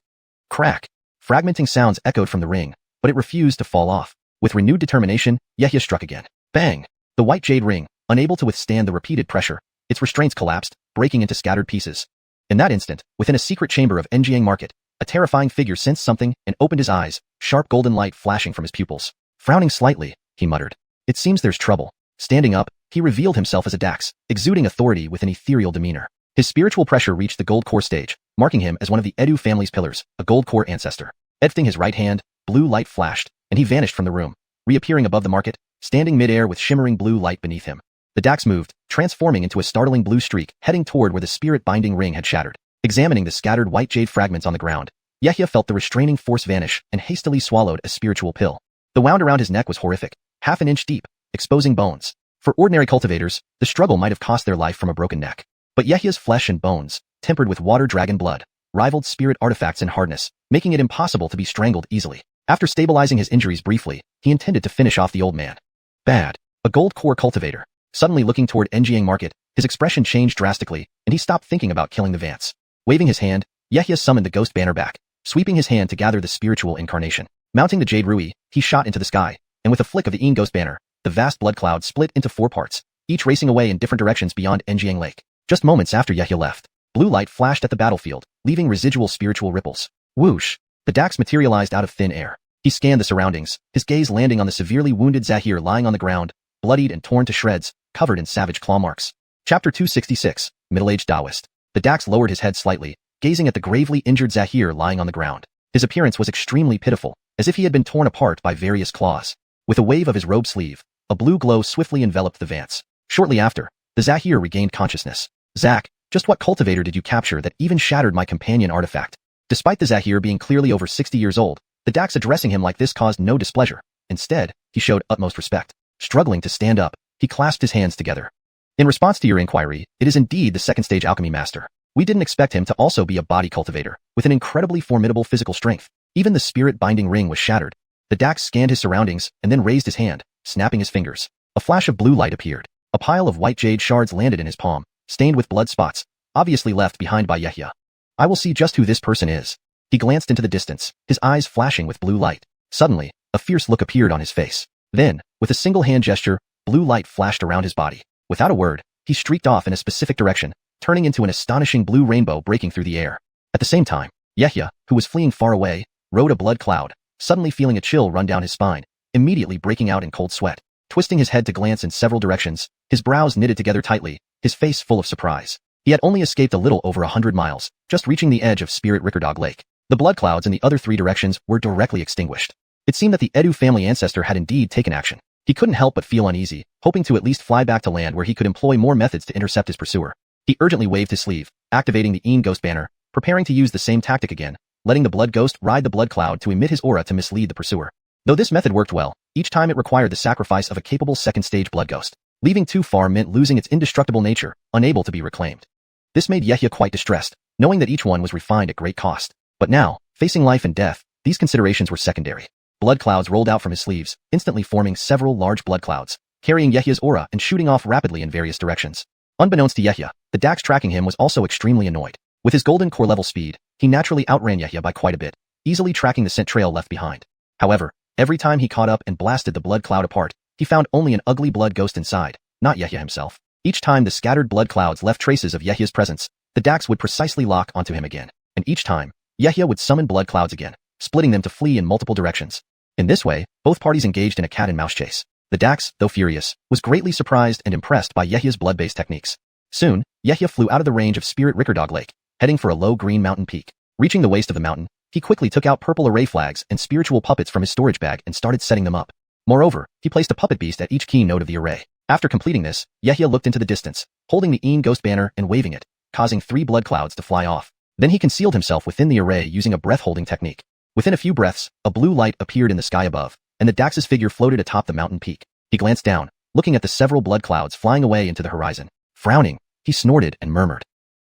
Crack! Fragmenting sounds echoed from the ring, but it refused to fall off. With renewed determination, Yehia struck again. Bang! The white jade ring, unable to withstand the repeated pressure, its restraints collapsed, breaking into scattered pieces. In that instant, within a secret chamber of Njiang Market, a terrifying figure sensed something and opened his eyes, sharp golden light flashing from his pupils. Frowning slightly, he muttered. It seems there's trouble. Standing up, he revealed himself as a Dax, exuding authority with an ethereal demeanor. His spiritual pressure reached the gold core stage, marking him as one of the Edu family's pillars, a gold core ancestor. Lifting his right hand, blue light flashed, and he vanished from the room, reappearing above the market, standing midair with shimmering blue light beneath him. The Dax moved, transforming into a startling blue streak, heading toward where the spirit-binding ring had shattered. Examining the scattered white jade fragments on the ground, Yehia felt the restraining force vanish and hastily swallowed a spiritual pill. The wound around his neck was horrific, half an inch deep, exposing bones. For ordinary cultivators, the struggle might have cost their life from a broken neck. But Yehia's flesh and bones, tempered with water dragon blood, rivaled spirit artifacts in hardness, making it impossible to be strangled easily. After stabilizing his injuries briefly, he intended to finish off the old man. Bad. A gold core cultivator. Suddenly looking toward Njiang Market, his expression changed drastically, and he stopped thinking about killing the Vance. Waving his hand, Yehia summoned the ghost banner back, sweeping his hand to gather the spiritual incarnation. Mounting the jade rui, he shot into the sky, and with a flick of the ghost banner, the vast blood cloud split into 4 parts, each racing away in different directions beyond Njiang Lake. Just moments after Yehia left, blue light flashed at the battlefield, leaving residual spiritual ripples. Whoosh! The Dax materialized out of thin air. He scanned the surroundings, his gaze landing on the severely wounded Zahir lying on the ground, bloodied and torn to shreds, covered in savage claw marks. Chapter 266, Middle-Aged Taoist. The Dax lowered his head slightly, gazing at the gravely injured Zahir lying on the ground. His appearance was extremely pitiful, as if he had been torn apart by various claws. With a wave of his robe sleeve, a blue glow swiftly enveloped the Vance. Shortly after, the Zahir regained consciousness. Zach, just what cultivator did you capture that even shattered my companion artifact? Despite the Zahir being clearly over 60 years old, the Dax addressing him like this caused no displeasure. Instead, he showed utmost respect. Struggling to stand up, he clasped his hands together. In response to your inquiry, it is indeed the second stage alchemy master. We didn't expect him to also be a body cultivator, with an incredibly formidable physical strength. Even the spirit-binding ring was shattered. The Dax scanned his surroundings and then raised his hand, snapping his fingers. A flash of blue light appeared. A pile of white jade shards landed in his palm, stained with blood spots, obviously left behind by Yehia. I will see just who this person is. He glanced into the distance, his eyes flashing with blue light. Suddenly, a fierce look appeared on his face. Then, with a single hand gesture, blue light flashed around his body. Without a word, he streaked off in a specific direction, turning into an astonishing blue rainbow breaking through the air. At the same time, Yehia, who was fleeing far away, rode a blood cloud, suddenly feeling a chill run down his spine, immediately breaking out in cold sweat. Twisting his head to glance in several directions, his brows knitted together tightly, his face full of surprise. He had only escaped a little over 100 miles, just reaching the edge of Spirit Rickerdog Lake. The blood clouds in the other 3 directions were directly extinguished. It seemed that the Edu family ancestor had indeed taken action. He couldn't help but feel uneasy, hoping to at least fly back to land where he could employ more methods to intercept his pursuer. He urgently waved his sleeve, activating the Een Ghost banner, preparing to use the same tactic again, letting the blood ghost ride the blood cloud to emit his aura to mislead the pursuer. Though this method worked well, each time it required the sacrifice of a capable second-stage blood ghost. Leaving too far meant losing its indestructible nature, unable to be reclaimed. This made Yehia quite distressed, knowing that each one was refined at great cost. But now, facing life and death, these considerations were secondary. Blood clouds rolled out from his sleeves, instantly forming several large blood clouds, carrying Yehia's aura and shooting off rapidly in various directions. Unbeknownst to Yehia, the Dax tracking him was also extremely annoyed. With his golden core level speed, he naturally outran Yehia by quite a bit, easily tracking the scent trail left behind. However, every time he caught up and blasted the blood cloud apart, he found only an ugly blood ghost inside, not Yehia himself. Each time the scattered blood clouds left traces of Yehia's presence, the Dax would precisely lock onto him again, and each time, Yehia would summon blood clouds again, splitting them to flee in multiple directions. In this way, both parties engaged in a cat-and-mouse chase. The Dax, though furious, was greatly surprised and impressed by Yehia's blood-based techniques. Soon, Yehia flew out of the range of Spirit Rickerdog Lake, heading for a low green mountain peak. Reaching the waist of the mountain, he quickly took out purple array flags and spiritual puppets from his storage bag and started setting them up. Moreover, he placed a puppet beast at each key node of the array. After completing this, Yehia looked into the distance, holding the Een Ghost banner and waving it, causing 3 blood clouds to fly off. Then he concealed himself within the array using a breath-holding technique. Within a few breaths, a blue light appeared in the sky above, and the Dax's figure floated atop the mountain peak. He glanced down, looking at the several blood clouds flying away into the horizon. Frowning, he snorted and murmured,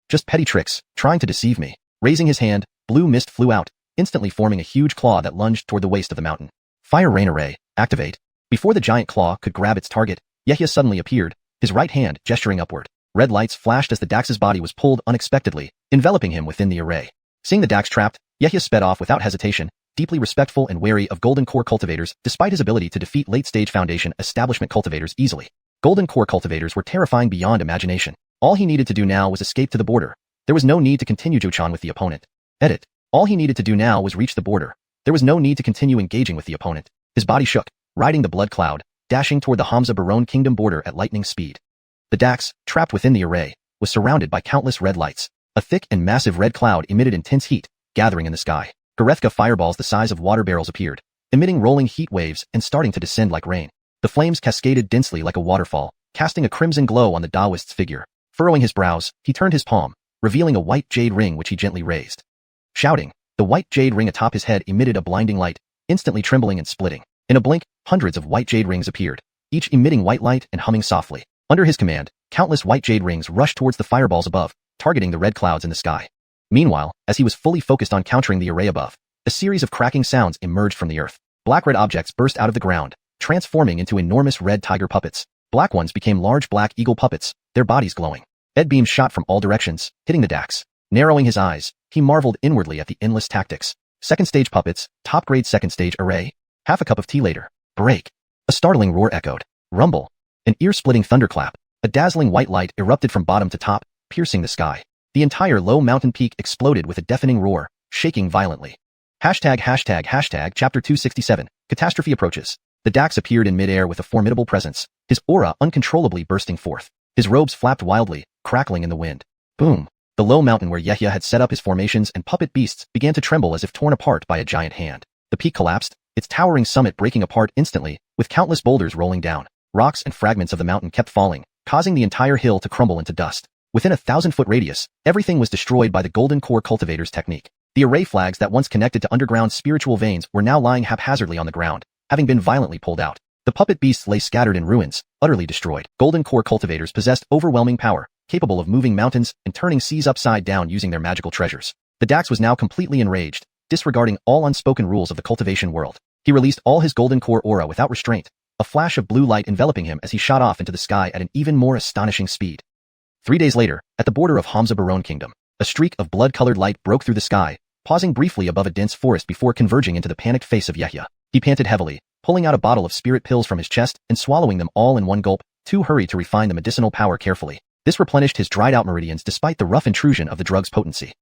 "Just petty tricks, trying to deceive me." Raising his hand, blue mist flew out, instantly forming a huge claw that lunged toward the waist of the mountain. Fire Rain Array, activate. Before the giant claw could grab its target, Yehia suddenly appeared, his right hand gesturing upward. Red lights flashed as the Dax's body was pulled unexpectedly, enveloping him within the array. Seeing the Dax trapped, Yehia sped off without hesitation, deeply respectful and wary of Golden Core cultivators despite his ability to defeat late-stage Foundation establishment cultivators easily. Golden Core cultivators were terrifying beyond imagination. All he needed to do now was escape to the border. There was no need to continue xiuxian with the opponent. Edit. All he needed to do now was reach the border. There was no need to continue engaging with the opponent. His body shook, riding the blood cloud, dashing toward the Hamza Barone Kingdom border at lightning speed. The Dax, trapped within the array, was surrounded by countless red lights. A thick and massive red cloud emitted intense heat, gathering in the sky. Garethka fireballs the size of water barrels appeared, emitting rolling heat waves and starting to descend like rain. The flames cascaded densely like a waterfall, casting a crimson glow on the Taoist's figure. Furrowing his brows, he turned his palm, revealing a white jade ring which he gently raised. Shouting, the white jade ring atop his head emitted a blinding light, instantly trembling and splitting. In a blink, hundreds of white jade rings appeared, each emitting white light and humming softly. Under his command, countless white jade rings rushed towards the fireballs above, targeting the red clouds in the sky. Meanwhile, as he was fully focused on countering the array above, a series of cracking sounds emerged from the earth. Black-red objects burst out of the ground, transforming into enormous red tiger puppets. Black ones became large black eagle puppets, their bodies glowing. Red beams shot from all directions, hitting the Dax. Narrowing his eyes, he marveled inwardly at the endless tactics. Second-stage puppets, top-grade second-stage array. Half a cup of tea later. Break. A startling roar echoed. Rumble. An ear-splitting thunderclap. A dazzling white light erupted from bottom to top, piercing the sky. The entire low mountain peak exploded with a deafening roar, shaking violently. Chapter 267. Catastrophe approaches. The Dax appeared in mid-air with a formidable presence, his aura uncontrollably bursting forth. His robes flapped wildly, crackling in the wind. Boom. The low mountain where Yehia had set up his formations and puppet beasts began to tremble as if torn apart by a giant hand. The peak collapsed, its towering summit breaking apart instantly, with countless boulders rolling down. Rocks and fragments of the mountain kept falling, causing the entire hill to crumble into dust. Within a 1,000-foot radius, everything was destroyed by the Golden Core cultivator's technique. The array flags that once connected to underground spiritual veins were now lying haphazardly on the ground, having been violently pulled out. The puppet beasts lay scattered in ruins, utterly destroyed. Golden Core cultivators possessed overwhelming power, capable of moving mountains and turning seas upside down using their magical treasures. The Dax was now completely enraged, disregarding all unspoken rules of the cultivation world. He released all his Golden Core aura without restraint, a flash of blue light enveloping him as he shot off into the sky at an even more astonishing speed. 3 days later, at the border of Hamza Baron Kingdom, a streak of blood-colored light broke through the sky, pausing briefly above a dense forest before converging into the panicked face of Yehia. He panted heavily, pulling out a bottle of spirit pills from his chest and swallowing them all in one gulp, too hurried to refine the medicinal power carefully. This replenished his dried-out meridians despite the rough intrusion of the drug's potency.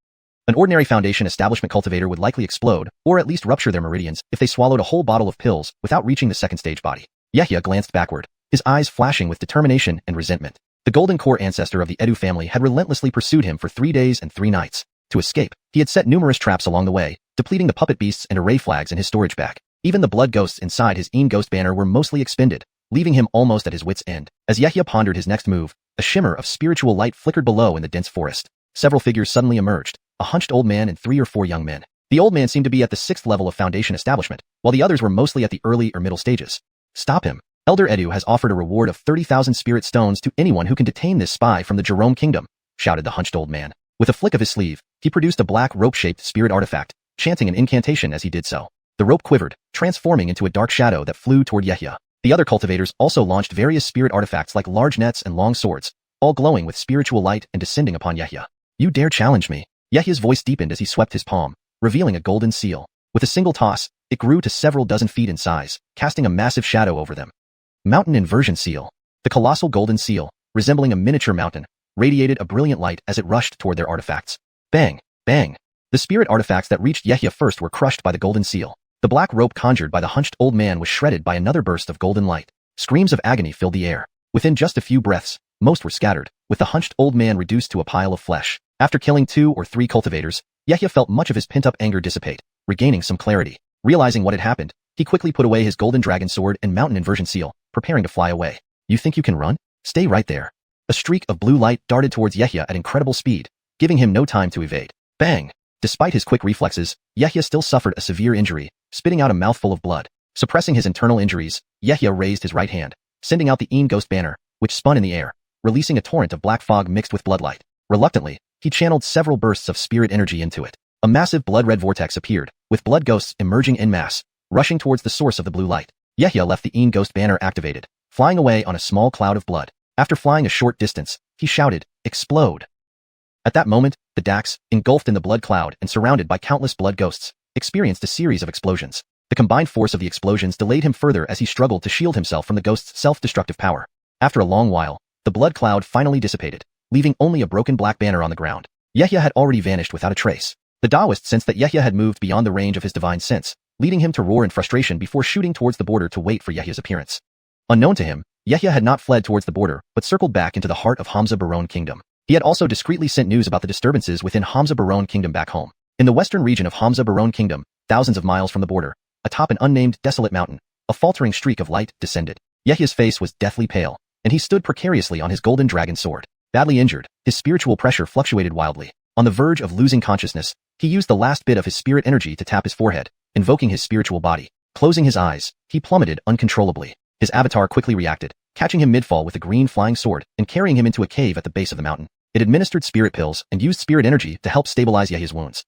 An ordinary Foundation establishment cultivator would likely explode, or at least rupture their meridians, if they swallowed a whole bottle of pills without reaching the second-stage body. Yehia glanced backward, his eyes flashing with determination and resentment. The Golden Core ancestor of the Edu family had relentlessly pursued him for 3 days and 3 nights. To escape, he had set numerous traps along the way, depleting the puppet beasts and array flags in his storage bag. Even the blood ghosts inside his ghost banner were mostly expended, leaving him almost at his wit's end. As Yehia pondered his next move, a shimmer of spiritual light flickered below in the dense forest. Several figures suddenly emerged, a hunched old man and 3 or 4 young men. The old man seemed to be at the 6th level of Foundation establishment, while the others were mostly at the early or middle stages. Stop him. Elder Edu has offered a reward of 30,000 spirit stones to anyone who can detain this spy from the Jerome Kingdom, shouted the hunched old man. With a flick of his sleeve, he produced a black rope-shaped spirit artifact, chanting an incantation as he did so. The rope quivered, transforming into a dark shadow that flew toward Yehia. The other cultivators also launched various spirit artifacts like large nets and long swords, all glowing with spiritual light and descending upon Yehia. You dare challenge me? Yehia's voice deepened as he swept his palm, revealing a golden seal. With a single toss, it grew to several dozen feet in size, casting a massive shadow over them. Mountain Inversion Seal. The colossal golden seal, resembling a miniature mountain, radiated a brilliant light as it rushed toward their artifacts. Bang! Bang! The spirit artifacts that reached Yehia first were crushed by the golden seal. The black rope conjured by the hunched old man was shredded by another burst of golden light. Screams of agony filled the air. Within just a few breaths, most were scattered, with the hunched old man reduced to a pile of flesh. After killing 2 or 3 cultivators, Yehia felt much of his pent-up anger dissipate, regaining some clarity. Realizing what had happened, he quickly put away his golden dragon sword and mountain inversion seal, preparing to fly away. You think you can run? Stay right there. A streak of blue light darted towards Yehia at incredible speed, giving him no time to evade. Bang! Despite his quick reflexes, Yehia still suffered a severe injury, spitting out a mouthful of blood. Suppressing his internal injuries, Yehia raised his right hand, sending out the ghost banner, which spun in the air, releasing a torrent of black fog mixed with bloodlight. Reluctantly, he channeled several bursts of spirit energy into it. A massive blood-red vortex appeared, with blood ghosts emerging en masse, rushing towards the source of the blue light. Yehia left the ghost banner activated, flying away on a small cloud of blood. After flying a short distance, he shouted, "Explode!" At that moment, the Dax, engulfed in the blood cloud and surrounded by countless blood ghosts, experienced a series of explosions. The combined force of the explosions delayed him further as he struggled to shield himself from the ghost's self-destructive power. After a long while, the blood cloud finally dissipated, leaving only a broken black banner on the ground. Yehia had already vanished without a trace. The Taoist sensed that Yehia had moved beyond the range of his divine sense, leading him to roar in frustration before shooting towards the border to wait for Yehia's appearance. Unknown to him, Yehia had not fled towards the border, but circled back into the heart of Hamza Baron Kingdom. He had also discreetly sent news about the disturbances within Hamza Baron Kingdom back home. In the western region of Hamza Baron Kingdom, thousands of miles from the border, atop an unnamed desolate mountain, a faltering streak of light descended. Yehia's face was deathly pale, and he stood precariously on his golden dragon sword. Badly injured, his spiritual pressure fluctuated wildly. On the verge of losing consciousness, he used the last bit of his spirit energy to tap his forehead, invoking his spiritual body. Closing his eyes, he plummeted uncontrollably. His avatar quickly reacted, catching him mid-fall with a green flying sword and carrying him into a cave at the base of the mountain. It administered spirit pills and used spirit energy to help stabilize Yehia's wounds.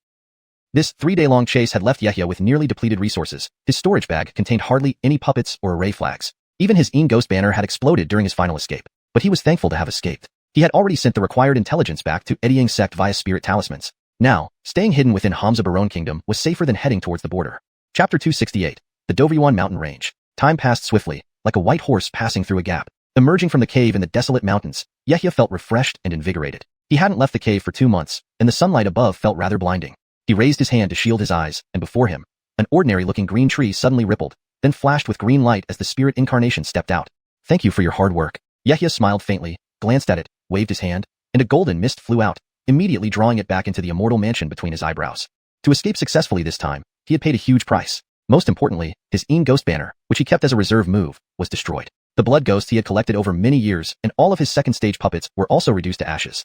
This 3-day-long chase had left Yehia with nearly depleted resources. His storage bag contained hardly any puppets or array flags. Even his ghost banner had exploded during his final escape, but he was thankful to have escaped. He had already sent the required intelligence back to Eddying Sect via spirit talismans. Now, staying hidden within Hamza Baron Kingdom was safer than heading towards the border. Chapter 268. The Dovyuan Mountain Range. Time passed swiftly, like a white horse passing through a gap. Emerging from the cave in the desolate mountains, Yehia felt refreshed and invigorated. He hadn't left the cave for 2 months, and the sunlight above felt rather blinding. He raised his hand to shield his eyes, and before him, an ordinary-looking green tree suddenly rippled, then flashed with green light as the spirit incarnation stepped out. Thank you for your hard work. Yehia smiled faintly, glanced at it, waved his hand, and a golden mist flew out, immediately drawing it back into the immortal mansion between his eyebrows. To escape successfully this time, he had paid a huge price. Most importantly, his ghost banner, which he kept as a reserve move, was destroyed. The blood ghosts he had collected over many years and all of his second-stage puppets were also reduced to ashes.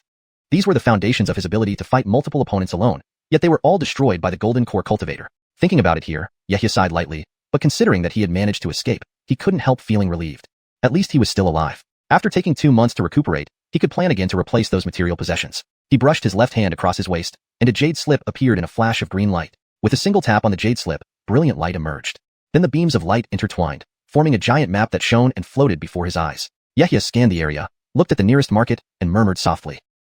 These were the foundations of his ability to fight multiple opponents alone, yet they were all destroyed by the Golden Core cultivator. Thinking about it here, Yehia sighed lightly, but considering that he had managed to escape, he couldn't help feeling relieved. At least he was still alive. After taking 2 months to recuperate, he could plan again to replace those material possessions. He brushed his left hand across his waist, and a jade slip appeared in a flash of green light. With a single tap on the jade slip, brilliant light emerged. Then the beams of light intertwined, forming a giant map that shone and floated before his eyes. Yehia scanned the area, looked at the nearest market, and murmured softly.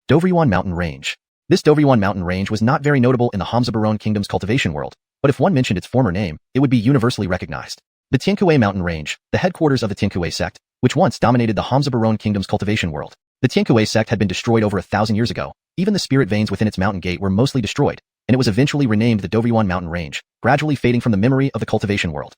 Dovryuan Mountain Range. This Dovryuan Mountain Range was not very notable in the Hamza Kingdom's cultivation world, but if one mentioned its former name, it would be universally recognized. The Tiankue Mountain Range, the headquarters of the Tiankue sect, which once dominated the Hamza Kingdom's cultivation world. The Tiankue sect had been destroyed over 1,000 years ago. Even the spirit veins within its mountain gate were mostly destroyed, and it was eventually renamed the Dovryuan Mountain Range, gradually fading from the memory of the cultivation world.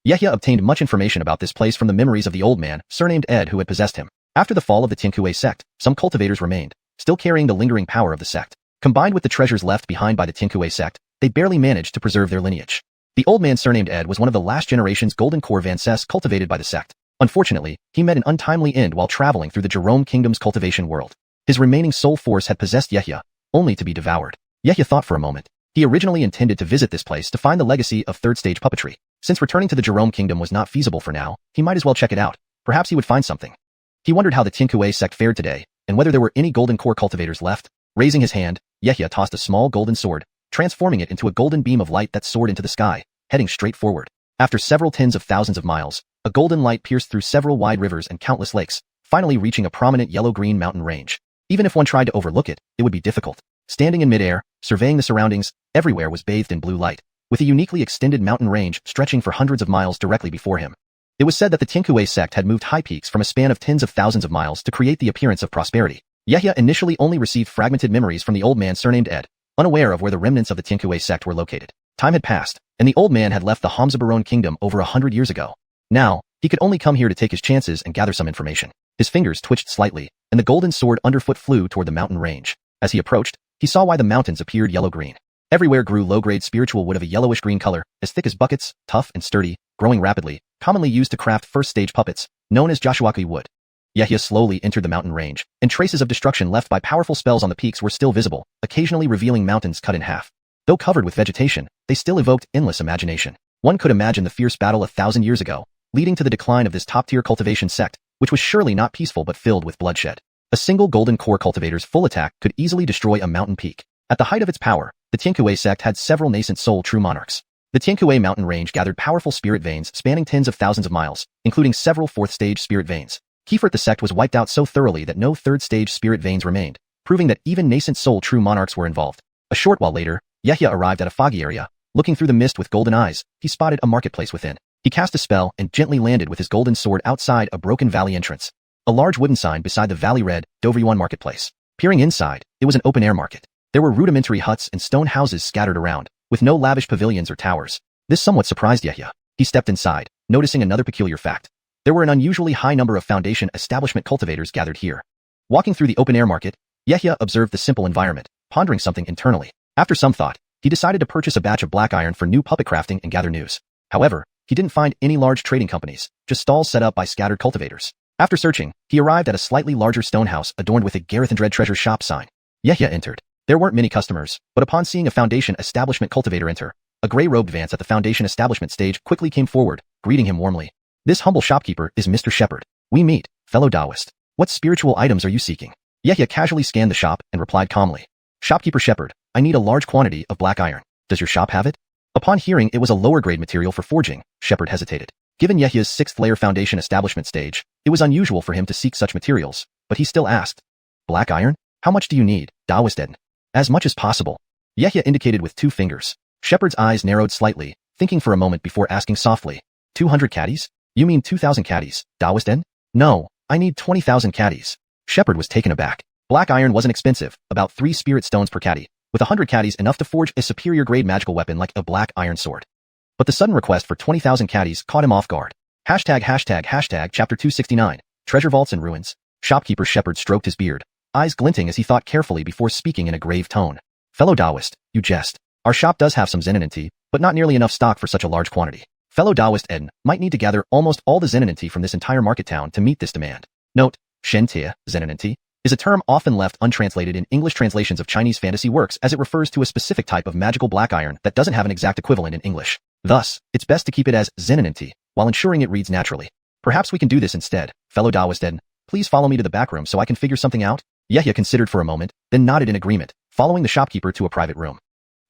Yehia obtained much information about this place from the memories of the old man, surnamed Ed, who had possessed him. After the fall of the Tiankue sect, some cultivators remained, still carrying the lingering power of the sect. Combined with the treasures left behind by the Tiankue sect, they barely managed to preserve their lineage. The old man surnamed Ed was one of the last generation's golden core Vances cultivated by the sect. Unfortunately, he met an untimely end while traveling through the Jerome Kingdom's cultivation world. His remaining soul force had possessed Yehia, only to be devoured. Yehia thought for a moment. He originally intended to visit this place to find the legacy of third-stage puppetry. Since returning to the Jerome Kingdom was not feasible for now, he might as well check it out. Perhaps he would find something. He wondered how the Tiankue sect fared today, and whether there were any golden core cultivators left. Raising his hand, Yehia tossed a small golden sword, transforming it into a golden beam of light that soared into the sky, heading straight forward. After several tens of thousands of miles, a golden light pierced through several wide rivers and countless lakes, finally reaching a prominent yellow-green mountain range. Even if one tried to overlook it, it would be difficult. Standing in midair, surveying the surroundings, everywhere was bathed in blue light, with a uniquely extended mountain range stretching for hundreds of miles directly before him. It was said that the Tiankue sect had moved high peaks from a span of tens of thousands of miles to create the appearance of prosperity. Yehia initially only received fragmented memories from the old man surnamed Ed, unaware of where the remnants of the Tiankue sect were located. Time had passed, and the old man had left the Hamza Kingdom over 100 years ago. Now, he could only come here to take his chances and gather some information. His fingers twitched slightly, and the golden sword underfoot flew toward the mountain range. As he approached, he saw why the mountains appeared yellow-green. Everywhere grew low-grade spiritual wood of a yellowish-green color, as thick as buckets, tough and sturdy, growing rapidly, commonly used to craft first-stage puppets, known as Joshuaki wood. Yehia slowly entered the mountain range, and traces of destruction left by powerful spells on the peaks were still visible, occasionally revealing mountains cut in half. Though covered with vegetation, they still evoked endless imagination. One could imagine the fierce battle 1,000 years ago, leading to the decline of this top-tier cultivation sect, which was surely not peaceful but filled with bloodshed. A single golden core cultivator's full attack could easily destroy a mountain peak. At the height of its power, the Tiankue sect had several nascent soul true monarchs. The Tiankue mountain range gathered powerful spirit veins spanning tens of thousands of miles, including several fourth-stage spirit veins. Kefert the sect was wiped out so thoroughly that no third-stage spirit veins remained, proving that even nascent soul true monarchs were involved. A short while later, Yehia arrived at a foggy area. Looking through the mist with golden eyes, he spotted a marketplace within. He cast a spell and gently landed with his golden sword outside a broken valley entrance. A large wooden sign beside the valley read, Dovryuan Marketplace. Peering inside, it was an open-air market. There were rudimentary huts and stone houses scattered around, with no lavish pavilions or towers. This somewhat surprised Yehia. He stepped inside, noticing another peculiar fact. There were an unusually high number of foundation establishment cultivators gathered here. Walking through the open-air market, Yehia observed the simple environment, pondering something internally. After some thought, he decided to purchase a batch of black iron for new puppet crafting and gather news. However, he didn't find any large trading companies, just stalls set up by scattered cultivators. After searching, he arrived at a slightly larger stone house adorned with a Gareth and Dread Treasure Shop sign. Yehia entered. There weren't many customers, but upon seeing a foundation establishment cultivator enter, a gray-robed Vance at the foundation establishment stage quickly came forward, greeting him warmly. This humble shopkeeper is Mr. Shepherd. We meet, fellow Taoist. What spiritual items are you seeking? Yehia casually scanned the shop and replied calmly. Shopkeeper Shepherd, I need a large quantity of black iron. Does your shop have it? Upon hearing it was a lower-grade material for forging, Shepherd hesitated. Given Yehia's sixth-layer foundation establishment stage, it was unusual for him to seek such materials, but he still asked. Black iron? How much do you need, Taoist Eden? As much as possible. Yehia indicated with 2 fingers. Shepherd's eyes narrowed slightly, thinking for a moment before asking softly. 200 caddies? You mean 2,000 caddies, Taoist Eden? No, I need 20,000 caddies. Shepherd was taken aback. Black iron wasn't expensive, about 3 spirit stones per caddy, with 100 caddies enough to forge a superior-grade magical weapon like a black iron sword. But the sudden request for 20,000 caddies caught him off guard. Hashtag chapter 269, Treasure Vaults and Ruins. Shopkeeper Shepherd stroked his beard, eyes glinting as he thought carefully before speaking in a grave tone. Fellow Taoist, you jest. Our shop does have some Zeninity, but not nearly enough stock for such a large quantity. Fellow Taoist Eden might need to gather almost all the Zeninity from this entire market town to meet this demand. Note, Shen Tia, Zeninity, is a term often left untranslated in English translations of Chinese fantasy works as it refers to a specific type of magical black iron that doesn't have an exact equivalent in English. Thus, it's best to keep it as Zeninity, while ensuring it reads naturally. Perhaps we can do this instead, fellow Taoist Eden. Please follow me to the back room so I can figure something out. Yehia considered for a moment, then nodded in agreement, following the shopkeeper to a private room.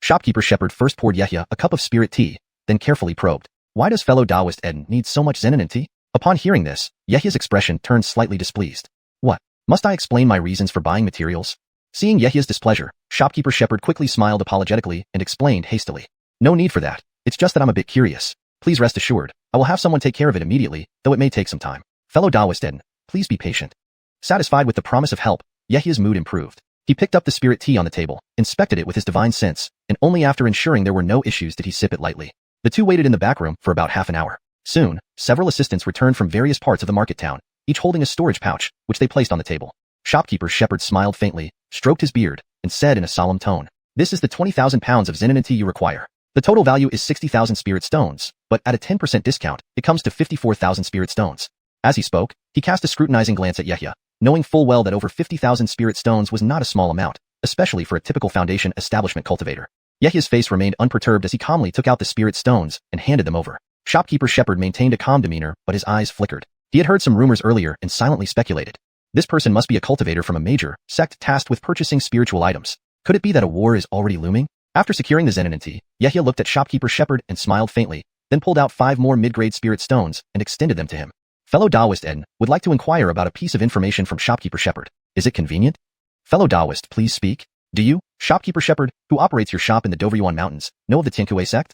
Shopkeeper Shepherd first poured Yehia a cup of spirit tea, then carefully probed. Why does fellow Taoist Eden need so much Zeninity? Upon hearing this, Yehia's expression turned slightly displeased. What? Must I explain my reasons for buying materials? Seeing Yehya's displeasure, shopkeeper Shepherd quickly smiled apologetically and explained hastily. No need for that. It's just that I'm a bit curious. Please rest assured, I will have someone take care of it immediately, though it may take some time. Fellow Taoist Eden, please be patient. Satisfied with the promise of help, Yehya's mood improved. He picked up the spirit tea on the table, inspected it with his divine sense, and only after ensuring there were no issues did he sip it lightly. The two waited in the back room for about half an hour. Soon, several assistants returned from various parts of the market town, each holding a storage pouch, which they placed on the table. Shopkeeper Shepherd smiled faintly, stroked his beard, and said in a solemn tone, "This is the 20,000 pounds of zenanity you require. The total value is 60,000 spirit stones, but at a 10% discount, it comes to 54,000 spirit stones." As he spoke, he cast a scrutinizing glance at Yehya, knowing full well that over 50,000 spirit stones was not a small amount, especially for a typical foundation establishment cultivator. Yehya's face remained unperturbed as he calmly took out the spirit stones and handed them over. Shopkeeper Shepherd maintained a calm demeanor, but his eyes flickered. He had heard some rumors earlier and silently speculated. This person must be a cultivator from a major sect tasked with purchasing spiritual items. Could it be that a war is already looming? After securing the zenanity, Yehya looked at Shopkeeper Shepherd and smiled faintly, then pulled out 5 more mid-grade spirit stones and extended them to him. Fellow Taoist Eden would like to inquire about a piece of information from Shopkeeper Shepherd. Is it convenient? Fellow Taoist, please speak. Do you, Shopkeeper Shepherd, who operates your shop in the Doveryuan Mountains, know of the Tiankue sect?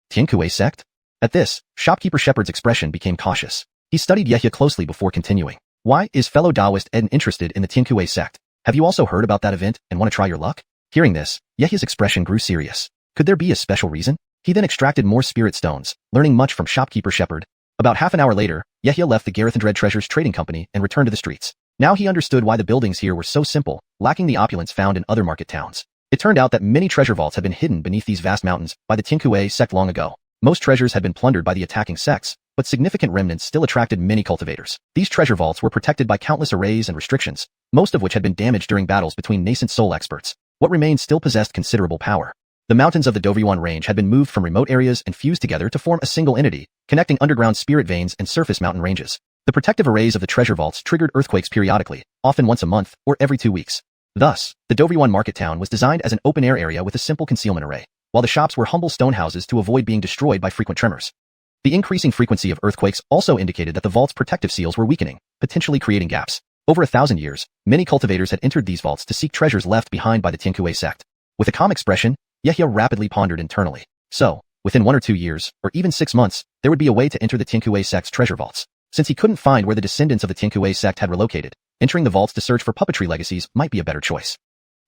Tiankue sect? At this, Shopkeeper Shepherd's expression became cautious. He studied Yehya closely before continuing. Why is fellow Taoist Eden interested in the Tiankue sect? Have you also heard about that event and want to try your luck? Hearing this, Yehya's expression grew serious. Could there be a special reason? He then extracted more spirit stones, learning much from Shopkeeper Shepherd. About half an hour later, Yehya left the Garethindred Treasures Trading Company and returned to the streets. Now he understood why the buildings here were so simple, lacking the opulence found in other market towns. It turned out that many treasure vaults had been hidden beneath these vast mountains by the Tiankue sect long ago. Most treasures had been plundered by the attacking sects, but significant remnants still attracted many cultivators. These treasure vaults were protected by countless arrays and restrictions, most of which had been damaged during battles between nascent soul experts. What remained still possessed considerable power. The mountains of the Doveryuan range had been moved from remote areas and fused together to form a single entity, connecting underground spirit veins and surface mountain ranges. The protective arrays of the treasure vaults triggered earthquakes periodically, often once a month or every 2 weeks. Thus, the Doveryuan market town was designed as an open-air area with a simple concealment array, while the shops were humble stone houses to avoid being destroyed by frequent tremors. The increasing frequency of earthquakes also indicated that the vault's protective seals were weakening, potentially creating gaps. Over 1,000 years, many cultivators had entered these vaults to seek treasures left behind by the Tiankue sect. With a calm expression, Yehya rapidly pondered internally. So, within 1 or 2 years, or even 6 months, there would be a way to enter the Tiankue sect's treasure vaults. Since he couldn't find where the descendants of the Tiankue sect had relocated, entering the vaults to search for puppetry legacies might be a better choice.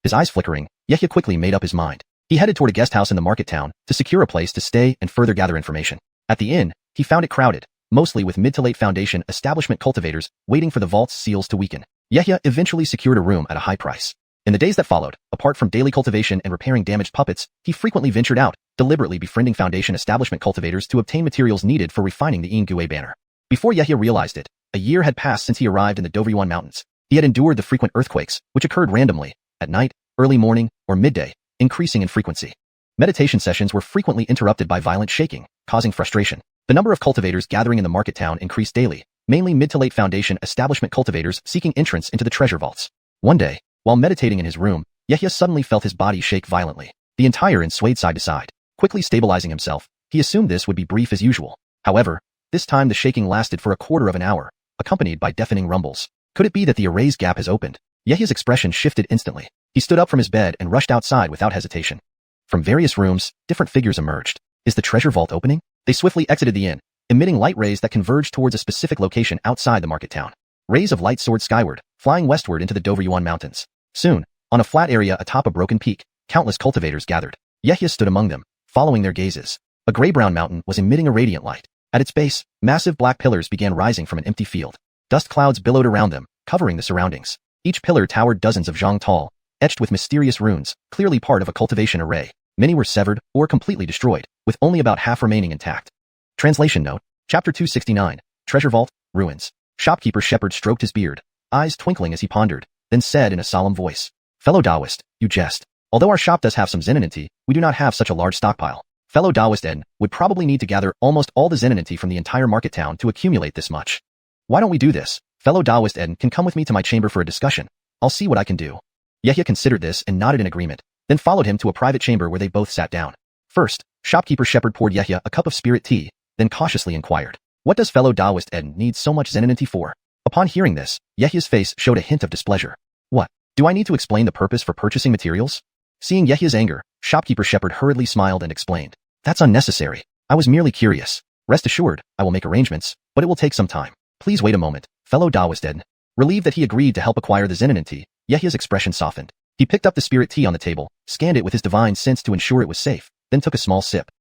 His eyes flickering, Yehya quickly made up his mind. He headed toward a guest house in the market town to secure a place to stay and further gather information. At the inn, he found it crowded, mostly with mid to late foundation establishment cultivators waiting for the vault's seals to weaken. Yehya eventually secured a room at a high price. In the days that followed, apart from daily cultivation and repairing damaged puppets, he frequently ventured out, deliberately befriending foundation establishment cultivators to obtain materials needed for refining the Ingue banner. Before Yehya realized it, a year had passed since he arrived in the Doveryuan Mountains. He had endured the frequent earthquakes, which occurred randomly, at night, early morning, or midday, increasing in frequency. Meditation sessions were frequently interrupted by violent shaking, causing frustration. The number of cultivators gathering in the market town increased daily, mainly mid to late foundation establishment cultivators seeking entrance into the treasure vaults. One day, while meditating in his room, Yehya suddenly felt his body shake violently. The entire inn swayed side to side. Quickly stabilizing himself, he assumed this would be brief as usual. However, this time the shaking lasted for a quarter of an hour, accompanied by deafening rumbles. Could it be that the array's gap has opened? Yehya's expression shifted instantly. He stood up from his bed and rushed outside without hesitation. From various rooms, different figures emerged. Is the treasure vault opening? They swiftly exited the inn, emitting light rays that converged towards a specific location outside the market town. Rays of light soared skyward, flying westward into the Doveryuan Mountains. Soon, on a flat area atop a broken peak, countless cultivators gathered. Yehya stood among them, following their gazes. A gray-brown mountain was emitting a radiant light. At its base, massive black pillars began rising from an empty field. Dust clouds billowed around them, covering the surroundings. Each pillar towered dozens of zhang tall, etched with mysterious runes, clearly part of a cultivation array. Many were severed or completely destroyed, with only about half remaining intact. Translation note, Chapter 269, Treasure Vault, Ruins. Shopkeeper Shepherd stroked his beard, eyes twinkling as he pondered, then said in a solemn voice, "Fellow Taoist, you jest. Although our shop does have some zenanity, we do not have such a large stockpile. Fellow Taoist Eden would probably need to gather almost all the zenanity from the entire market town to accumulate this much. Why don't we do this? Fellow Taoist Eden can come with me to my chamber for a discussion. I'll see what I can do." Yehya considered this and nodded in agreement, then followed him to a private chamber where they both sat down. First, Shopkeeper Shepherd poured Yehya a cup of spirit tea, then cautiously inquired, "What does fellow Taoist Eden need so much zenanity for?" Upon hearing this, Yahya's face showed a hint of displeasure. What? Do I need to explain the purpose for purchasing materials? Seeing Yahya's anger, shopkeeper Shepherd hurriedly smiled and explained. That's unnecessary. I was merely curious. Rest assured, I will make arrangements, but it will take some time. Please wait a moment, fellow Taoist Ed. Relieved that he agreed to help acquire the Zenanin tea, Yahya's expression softened. He picked up the spirit tea on the table, scanned it with his divine sense to ensure it was safe, then took a small sip.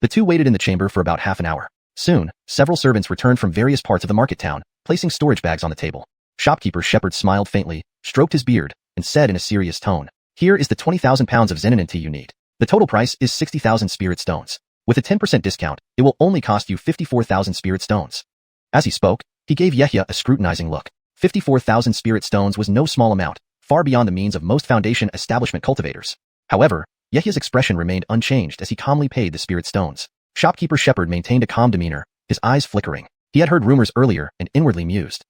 The two waited in the chamber for about half an hour. Soon, several servants returned from various parts of the market town, placing storage bags on the table. Shopkeeper Shepherd smiled faintly, stroked his beard, and said in a serious tone, "Here is the 20,000 pounds of Zenanin tea you need. The total price is 60,000 spirit stones. With a 10% discount, it will only cost you 54,000 spirit stones." As he spoke, he gave Yahya a scrutinizing look. 54,000 spirit stones was no small amount, far beyond the means of most Foundation establishment cultivators. However, Yahya's expression remained unchanged as he calmly paid the spirit stones. Shopkeeper Shepherd maintained a calm demeanor, his eyes flickering. He had heard rumors earlier and inwardly mused.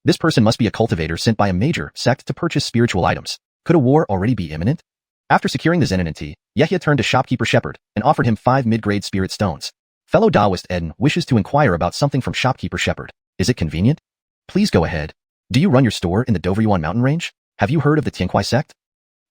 This person must be a cultivator sent by a major sect to purchase spiritual items. Could a war already be imminent? After securing the Zenanin tea, Yahya turned to Shopkeeper Shepherd and offered him 5 mid-grade spirit stones. Fellow Taoist Eden wishes to inquire about something from Shopkeeper Shepherd. Is it convenient? Please go ahead. Do you run your store in the Doveryuan mountain range? Have you heard of the Tianquai sect?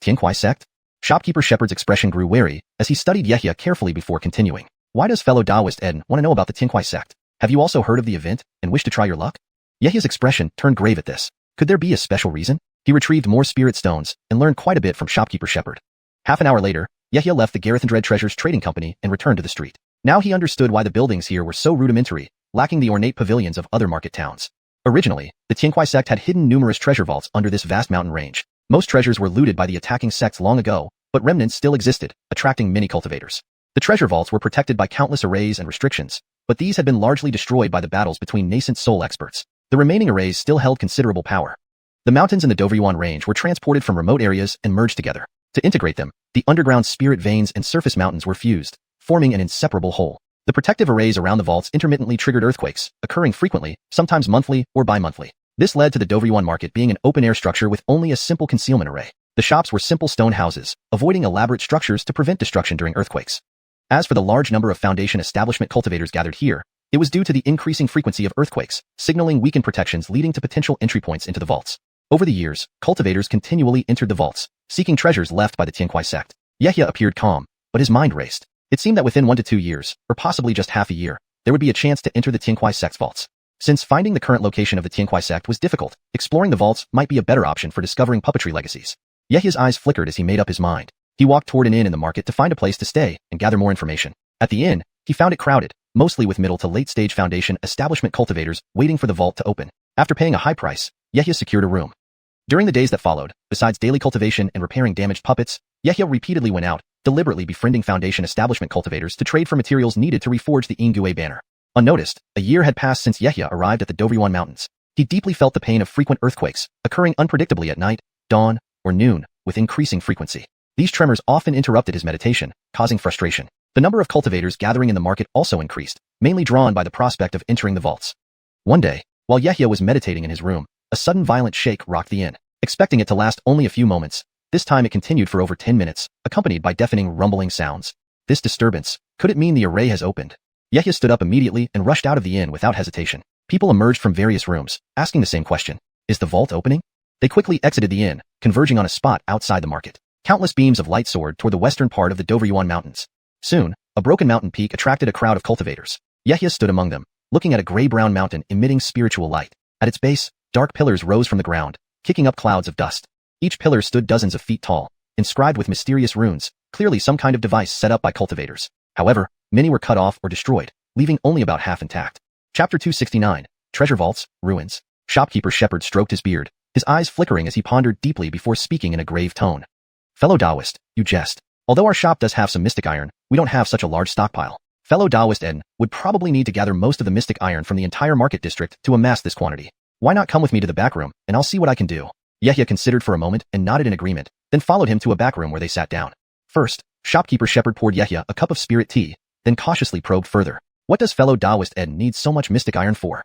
Tianquai sect? Shopkeeper Shepherd's expression grew wary as he studied Yahya carefully before continuing. Why does fellow Taoist Eden want to know about the Tianquai sect? Have you also heard of the event and wish to try your luck? Yahya's expression turned grave at this. Could there be a special reason? He retrieved more spirit stones and learned quite a bit from Shopkeeper Shepherd. Half an hour later, Yahya left the Garathandred Treasures Trading Company and returned to the street. Now he understood why the buildings here were so rudimentary, lacking the ornate pavilions of other market towns. Originally, the Tianquai sect had hidden numerous treasure vaults under this vast mountain range. Most treasures were looted by the attacking sects long ago, but remnants still existed, attracting many cultivators. The treasure vaults were protected by countless arrays and restrictions, but these had been largely destroyed by the battles between nascent soul experts. The remaining arrays still held considerable power. The mountains in the Doveryuan range were transported from remote areas and merged together. To integrate them, the underground spirit veins and surface mountains were fused, forming an inseparable whole. The protective arrays around the vaults intermittently triggered earthquakes, occurring frequently, sometimes monthly or bi-monthly. This led to the Doveryuan market being an open-air structure with only a simple concealment array. The shops were simple stone houses, avoiding elaborate structures to prevent destruction during earthquakes. As for the large number of Foundation establishment cultivators gathered here, it was due to the increasing frequency of earthquakes, signaling weakened protections leading to potential entry points into the vaults. Over the years, cultivators continually entered the vaults, seeking treasures left by the Tianquai sect. Yahya appeared calm, but his mind raced. It seemed that within 1 to 2 years, or possibly just half a year, there would be a chance to enter the Tianquai sect's vaults. Since finding the current location of the Tianquai sect was difficult, exploring the vaults might be a better option for discovering puppetry legacies. Yahya's eyes flickered as he made up his mind. He walked toward an inn in the market to find a place to stay and gather more information. At the inn, he found it crowded, mostly with middle to late-stage Foundation establishment cultivators waiting for the vault to open. After paying a high price, Yahya secured a room. During the days that followed, besides daily cultivation and repairing damaged puppets, Yahya repeatedly went out, deliberately befriending Foundation establishment cultivators to trade for materials needed to reforge the Ingwe banner. Unnoticed, a year had passed since Yahya arrived at the Doveryuan Mountains. He deeply felt the pain of frequent earthquakes, occurring unpredictably at night, dawn, or noon, with increasing frequency. These tremors often interrupted his meditation, causing frustration. The number of cultivators gathering in the market also increased, mainly drawn by the prospect of entering the vaults. One day, while Yahya was meditating in his room, a sudden violent shake rocked the inn. Expecting it to last only a few moments, this time it continued for over 10 minutes, accompanied by deafening rumbling sounds. This disturbance, could it mean the array has opened? Yahya stood up immediately and rushed out of the inn without hesitation. People emerged from various rooms, asking the same question. Is the vault opening? They quickly exited the inn, converging on a spot outside the market. Countless beams of light soared toward the western part of the Doveryuan Mountains. Soon, a broken mountain peak attracted a crowd of cultivators. Yahya stood among them, looking at a gray-brown mountain emitting spiritual light. At its base, dark pillars rose from the ground, kicking up clouds of dust. Each pillar stood dozens of feet tall, inscribed with mysterious runes, clearly some kind of device set up by cultivators. However, many were cut off or destroyed, leaving only about half intact. Chapter 269, Treasure Vaults, Ruins. Shopkeeper Shepherd stroked his beard, his eyes flickering as he pondered deeply before speaking in a grave tone. Fellow Taoist, you jest. Although our shop does have some mystic iron, we don't have such a large stockpile. Fellow Taoist Eden would probably need to gather most of the mystic iron from the entire market district to amass this quantity. Why not come with me to the back room, and I'll see what I can do. Yahya considered for a moment and nodded in agreement, then followed him to a back room where they sat down. First, Shopkeeper Shepherd poured Yahya a cup of spirit tea, then cautiously probed further. What does fellow Taoist Eden need so much mystic iron for?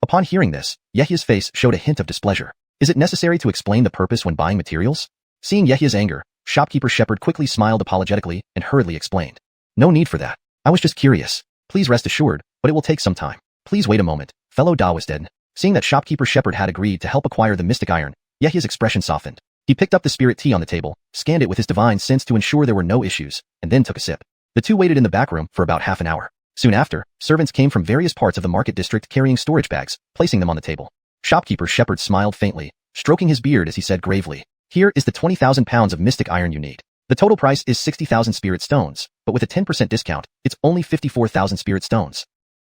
Upon hearing this, Yahya's face showed a hint of displeasure. Is it necessary to explain the purpose when buying materials? Seeing Yahya's anger, Shopkeeper Shepherd quickly smiled apologetically and hurriedly explained. No need for that. I was just curious. Please rest assured, but it will take some time. Please wait a moment, fellow Taoist Eden. Seeing that shopkeeper Shepherd had agreed to help acquire the mystic iron, Yahya's expression softened. He picked up the spirit tea on the table, scanned it with his divine sense to ensure there were no issues, and then took a sip. The two waited in the back room for about half an hour. Soon after, servants came from various parts of the market district carrying storage bags, placing them on the table. Shopkeeper Shepherd smiled faintly, stroking his beard as he said gravely, "Here is the 20,000 pounds of mystic iron you need. The total price is 60,000 spirit stones, but with a 10% discount, it's only 54,000 spirit stones."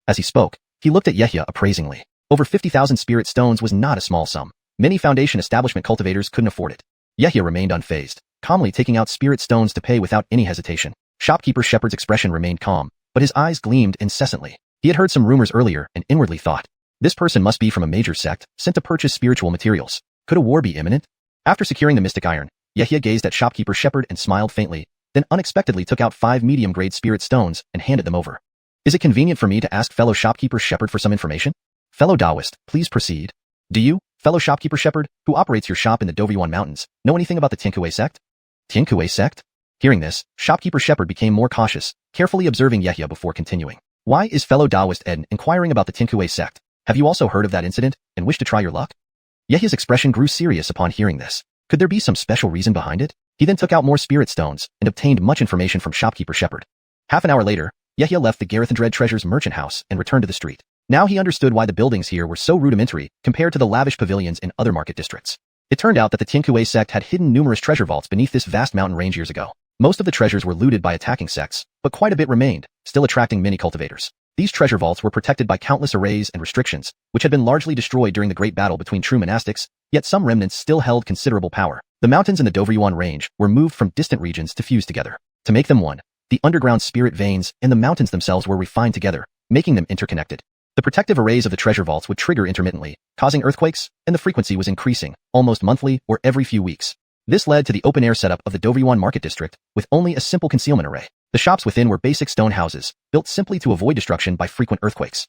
As he spoke, he looked at Yahya appraisingly. Over 50,000 spirit stones was not a small sum. Many foundation establishment cultivators couldn't afford it. Yahya remained unfazed, calmly taking out spirit stones to pay without any hesitation. Shopkeeper Shepherd's expression remained calm, but his eyes gleamed incessantly. He had heard some rumors earlier and inwardly thought, this person must be from a major sect, sent to purchase spiritual materials. Could a war be imminent? After securing the mystic iron, Yahya gazed at Shopkeeper Shepherd and smiled faintly, then unexpectedly took out 5 medium-grade spirit stones and handed them over. "Is it convenient for me to ask fellow Shopkeeper Shepherd for some information?" "Fellow Taoist, please proceed." "Do you, fellow Shopkeeper Shepherd, who operates your shop in the Dovyuan Mountains, know anything about the Tiankue sect?" "Tiankue sect?" Hearing this, Shopkeeper Shepherd became more cautious, carefully observing Yahya before continuing. "Why is fellow Taoist Eden inquiring about the Tiankue sect? Have you also heard of that incident and wish to try your luck?" Yahya's expression grew serious upon hearing this. Could there be some special reason behind it? He then took out more spirit stones and obtained much information from Shopkeeper Shepherd. Half an hour later, Yahya left the Garethindred Treasures merchant house and returned to the street. Now he understood why the buildings here were so rudimentary compared to the lavish pavilions in other market districts. It turned out that the Tiankue sect had hidden numerous treasure vaults beneath this vast mountain range years ago. Most of the treasures were looted by attacking sects, but quite a bit remained, still attracting many cultivators. These treasure vaults were protected by countless arrays and restrictions, which had been largely destroyed during the great battle between true monastics, yet some remnants still held considerable power. The mountains in the Dovyuan range were moved from distant regions to fuse together. To make them one, the underground spirit veins and the mountains themselves were refined together, making them interconnected. The protective arrays of the treasure vaults would trigger intermittently, causing earthquakes, and the frequency was increasing, almost monthly or every few weeks. This led to the open-air setup of the Dovyuan market district, with only a simple concealment array. The shops within were basic stone houses, built simply to avoid destruction by frequent earthquakes.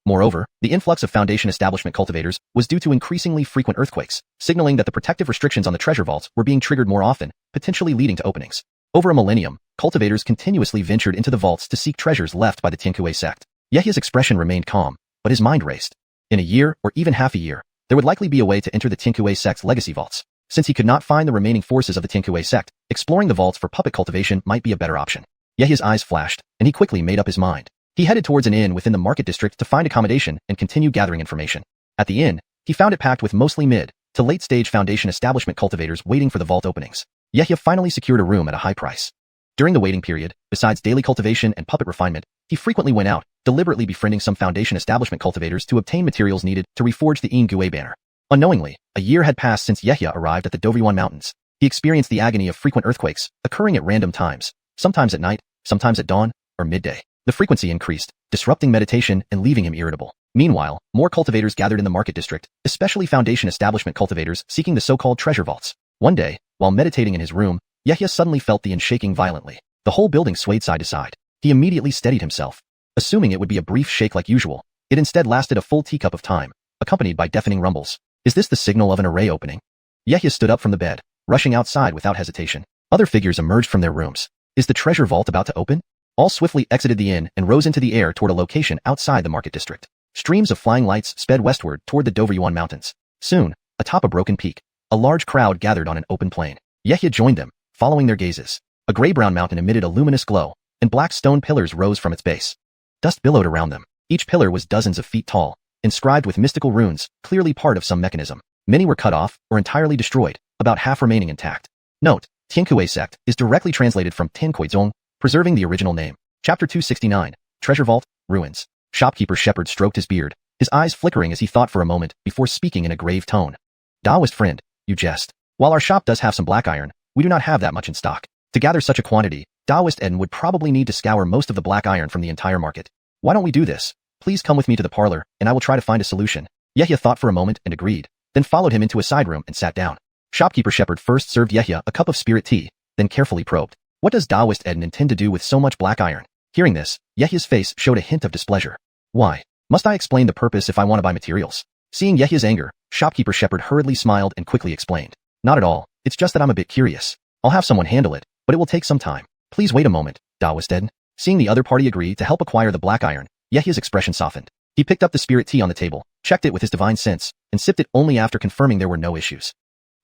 Moreover, the influx of foundation establishment cultivators was due to increasingly frequent earthquakes, signaling that the protective restrictions on the treasure vaults were being triggered more often, potentially leading to openings. Over a millennium, cultivators continuously ventured into the vaults to seek treasures left by the Tiankue sect. Yahya's expression remained calm, but his mind raced. In a year, or even half a year, there would likely be a way to enter the Tiankue sect's legacy vaults. Since he could not find the remaining forces of the Tiankue sect, exploring the vaults for puppet cultivation might be a better option. Yahya's eyes flashed, and he quickly made up his mind. He headed towards an inn within the market district to find accommodation and continue gathering information. At the inn, he found it packed with mostly mid to late-stage foundation establishment cultivators waiting for the vault openings. Yahya finally secured a room at a high price. During the waiting period, besides daily cultivation and puppet refinement, he frequently went out, deliberately befriending some foundation establishment cultivators to obtain materials needed to reforge the Ine banner. Unknowingly, a year had passed since Yahya arrived at the Dovyuan Mountains. He experienced the agony of frequent earthquakes, occurring at random times, sometimes at night, sometimes at dawn, or midday. The frequency increased, disrupting meditation and leaving him irritable. Meanwhile, more cultivators gathered in the market district, especially foundation establishment cultivators seeking the so-called treasure vaults. One day, while meditating in his room, Yahya suddenly felt the inn shaking violently. The whole building swayed side to side. He immediately steadied himself. Assuming it would be a brief shake like usual, it instead lasted a full teacup of time, accompanied by deafening rumbles. Is this the signal of an array opening? Yahya stood up from the bed, rushing outside without hesitation. Other figures emerged from their rooms. Is the treasure vault about to open? All swiftly exited the inn and rose into the air toward a location outside the market district. Streams of flying lights sped westward toward the Dovyuan Mountains. Soon, atop a broken peak, a large crowd gathered on an open plain. Yahya joined them, following their gazes. A gray-brown mountain emitted a luminous glow, and black stone pillars rose from its base. Dust billowed around them. Each pillar was dozens of feet tall, inscribed with mystical runes, clearly part of some mechanism. Many were cut off or entirely destroyed, about half remaining intact. Note: Tiankue sect is directly translated from Tiankuizong, preserving the original name. Chapter 269, Treasure Vault, Ruins. Shopkeeper Shepherd stroked his beard, his eyes flickering as he thought for a moment before speaking in a grave tone. Taoist friend, you jest. While our shop does have some black iron, we do not have that much in stock. To gather such a quantity, Taoist Eden would probably need to scour most of the black iron from the entire market. Why don't we do this? Please come with me to the parlor, and I will try to find a solution. Yahya thought for a moment and agreed, then followed him into a side room and sat down. Shopkeeper Shepherd first served Yahya a cup of spirit tea, then carefully probed. What does Taoist Eden intend to do with so much black iron? Hearing this, Yahya's face showed a hint of displeasure. Why? Must I explain the purpose if I want to buy materials? Seeing Yahya's anger, Shopkeeper Shepherd hurriedly smiled and quickly explained. Not at all, it's just that I'm a bit curious. I'll have someone handle it, but it will take some time. Please wait a moment, Taoist Eden. Seeing the other party agree to help acquire the black iron, Yahya's expression softened. He picked up the spirit tea on the table, checked it with his divine sense, and sipped it only after confirming there were no issues.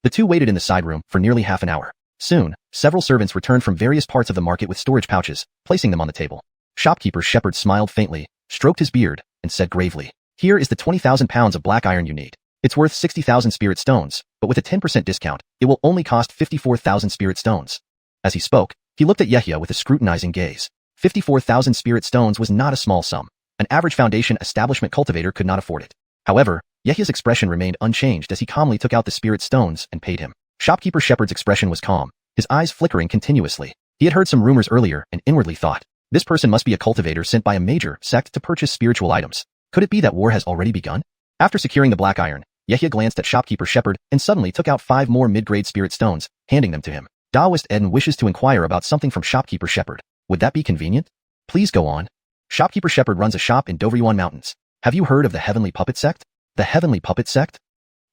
The two waited in the side room for nearly half an hour. Soon, several servants returned from various parts of the market with storage pouches, placing them on the table. Shopkeeper Shepherd smiled faintly, stroked his beard, and said gravely, "Here is the 20,000 pounds of black iron you need. It's worth 60,000 spirit stones, but with a 10% discount, it will only cost 54,000 spirit stones." As he spoke, he looked at Yehia with a scrutinizing gaze. 54,000 spirit stones was not a small sum. An average foundation establishment cultivator could not afford it. However, Yehia's expression remained unchanged as he calmly took out the spirit stones and paid him. Shopkeeper Shepherd's expression was calm, his eyes flickering continuously. He had heard some rumors earlier and inwardly thought, this person must be a cultivator sent by a major sect to purchase spiritual items. Could it be that war has already begun? After securing the black iron, Yehia glanced at Shopkeeper Shepherd and suddenly took out 5 more mid-grade spirit stones, handing them to him. Taoist Eden wishes to inquire about something from Shopkeeper Shepherd. Would that be convenient? Please go on. Shopkeeper Shepherd runs a shop in Doveryuan Mountains. Have you heard of the Heavenly Puppet Sect? The Heavenly Puppet Sect?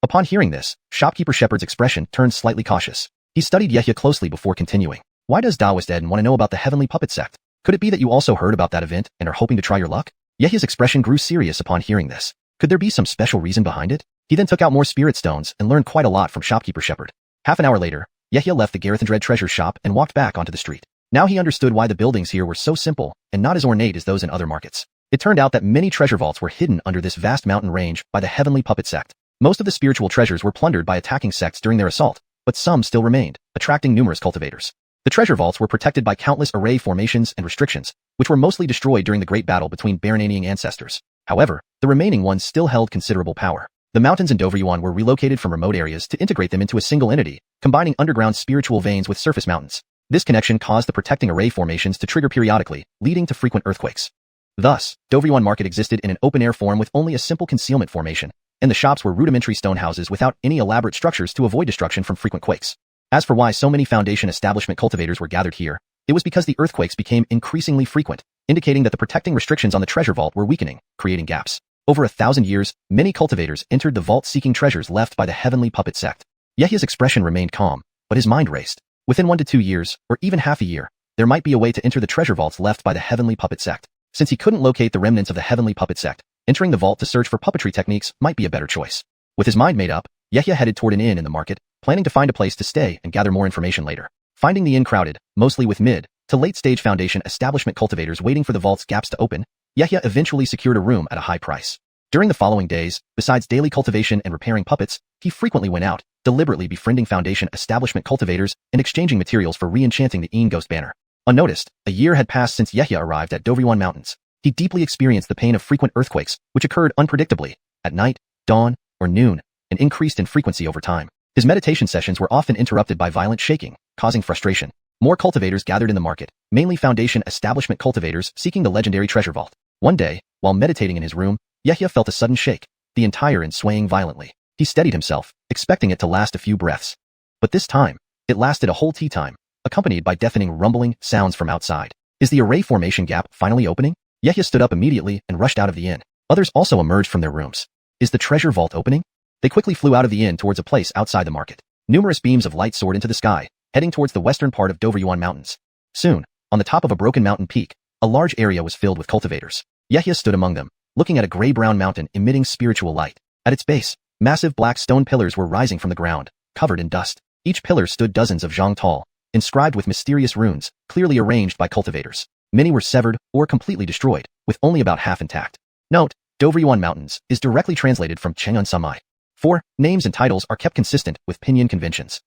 Upon hearing this, Shopkeeper Shepherd's expression turned slightly cautious. He studied Yehia closely before continuing. Why does Taoist Eden want to know about the Heavenly Puppet Sect? Could it be that you also heard about that event and are hoping to try your luck? Yehia's expression grew serious upon hearing this. Could there be some special reason behind it? He then took out more spirit stones and learned quite a lot from Shopkeeper Shepherd. Half an hour later, Yehia left the Garethindred treasure shop and walked back onto the street. Now he understood why the buildings here were so simple and not as ornate as those in other markets. It turned out that many treasure vaults were hidden under this vast mountain range by the Heavenly Puppet Sect. Most of the spiritual treasures were plundered by attacking sects during their assault, but some still remained, attracting numerous cultivators. The treasure vaults were protected by countless array formations and restrictions, which were mostly destroyed during the great battle between Barananian ancestors. However, the remaining ones still held considerable power. The mountains in Doveryuan were relocated from remote areas to integrate them into a single entity, combining underground spiritual veins with surface mountains. This connection caused the protecting array formations to trigger periodically, leading to frequent earthquakes. Thus, Doveryuan Market existed in an open-air form with only a simple concealment formation, and the shops were rudimentary stone houses without any elaborate structures to avoid destruction from frequent quakes. As for why so many foundation establishment cultivators were gathered here, it was because the earthquakes became increasingly frequent, indicating that the protecting restrictions on the treasure vault were weakening, creating gaps. Over 1,000 years, many cultivators entered the vault seeking treasures left by the Heavenly Puppet Sect. Yehia's expression remained calm, but his mind raced. Within 1 to 2 years, or even half a year, there might be a way to enter the treasure vaults left by the Heavenly Puppet Sect. Since he couldn't locate the remnants of the Heavenly Puppet Sect, entering the vault to search for puppetry techniques might be a better choice. With his mind made up, Yehia headed toward an inn in the market, planning to find a place to stay and gather more information later. Finding the inn crowded, mostly with mid to late-stage foundation establishment cultivators waiting for the vault's gaps to open, Yehia eventually secured a room at a high price. During the following days, besides daily cultivation and repairing puppets, he frequently went out, deliberately befriending foundation establishment cultivators and exchanging materials for re-enchanting the Een Ghost banner. Unnoticed, a year had passed since Yehia arrived at Doveryuan Mountains. He deeply experienced the pain of frequent earthquakes, which occurred unpredictably, at night, dawn, or noon, and increased in frequency over time. His meditation sessions were often interrupted by violent shaking, causing frustration. More cultivators gathered in the market, mainly foundation establishment cultivators seeking the legendary treasure vault. One day, while meditating in his room, Yehia felt a sudden shake, the entire inn swaying violently. He steadied himself, expecting it to last a few breaths. But this time, it lasted a whole tea time, accompanied by deafening rumbling sounds from outside. Is the array formation gap finally opening? Yehia stood up immediately and rushed out of the inn. Others also emerged from their rooms. Is the treasure vault opening? They quickly flew out of the inn towards a place outside the market. Numerous beams of light soared into the sky, heading towards the western part of Doveryuan Mountains. Soon, on the top of a broken mountain peak, a large area was filled with cultivators. Yehia stood among them, looking at a gray-brown mountain emitting spiritual light. At its base, massive black stone pillars were rising from the ground, covered in dust. Each pillar stood dozens of zhang tall, inscribed with mysterious runes, clearly arranged by cultivators. Many were severed or completely destroyed, with only about half intact. Note, Doveryuan Mountains is directly translated from Cheng'un Samai. 4. Names and titles are kept consistent with pinyin conventions.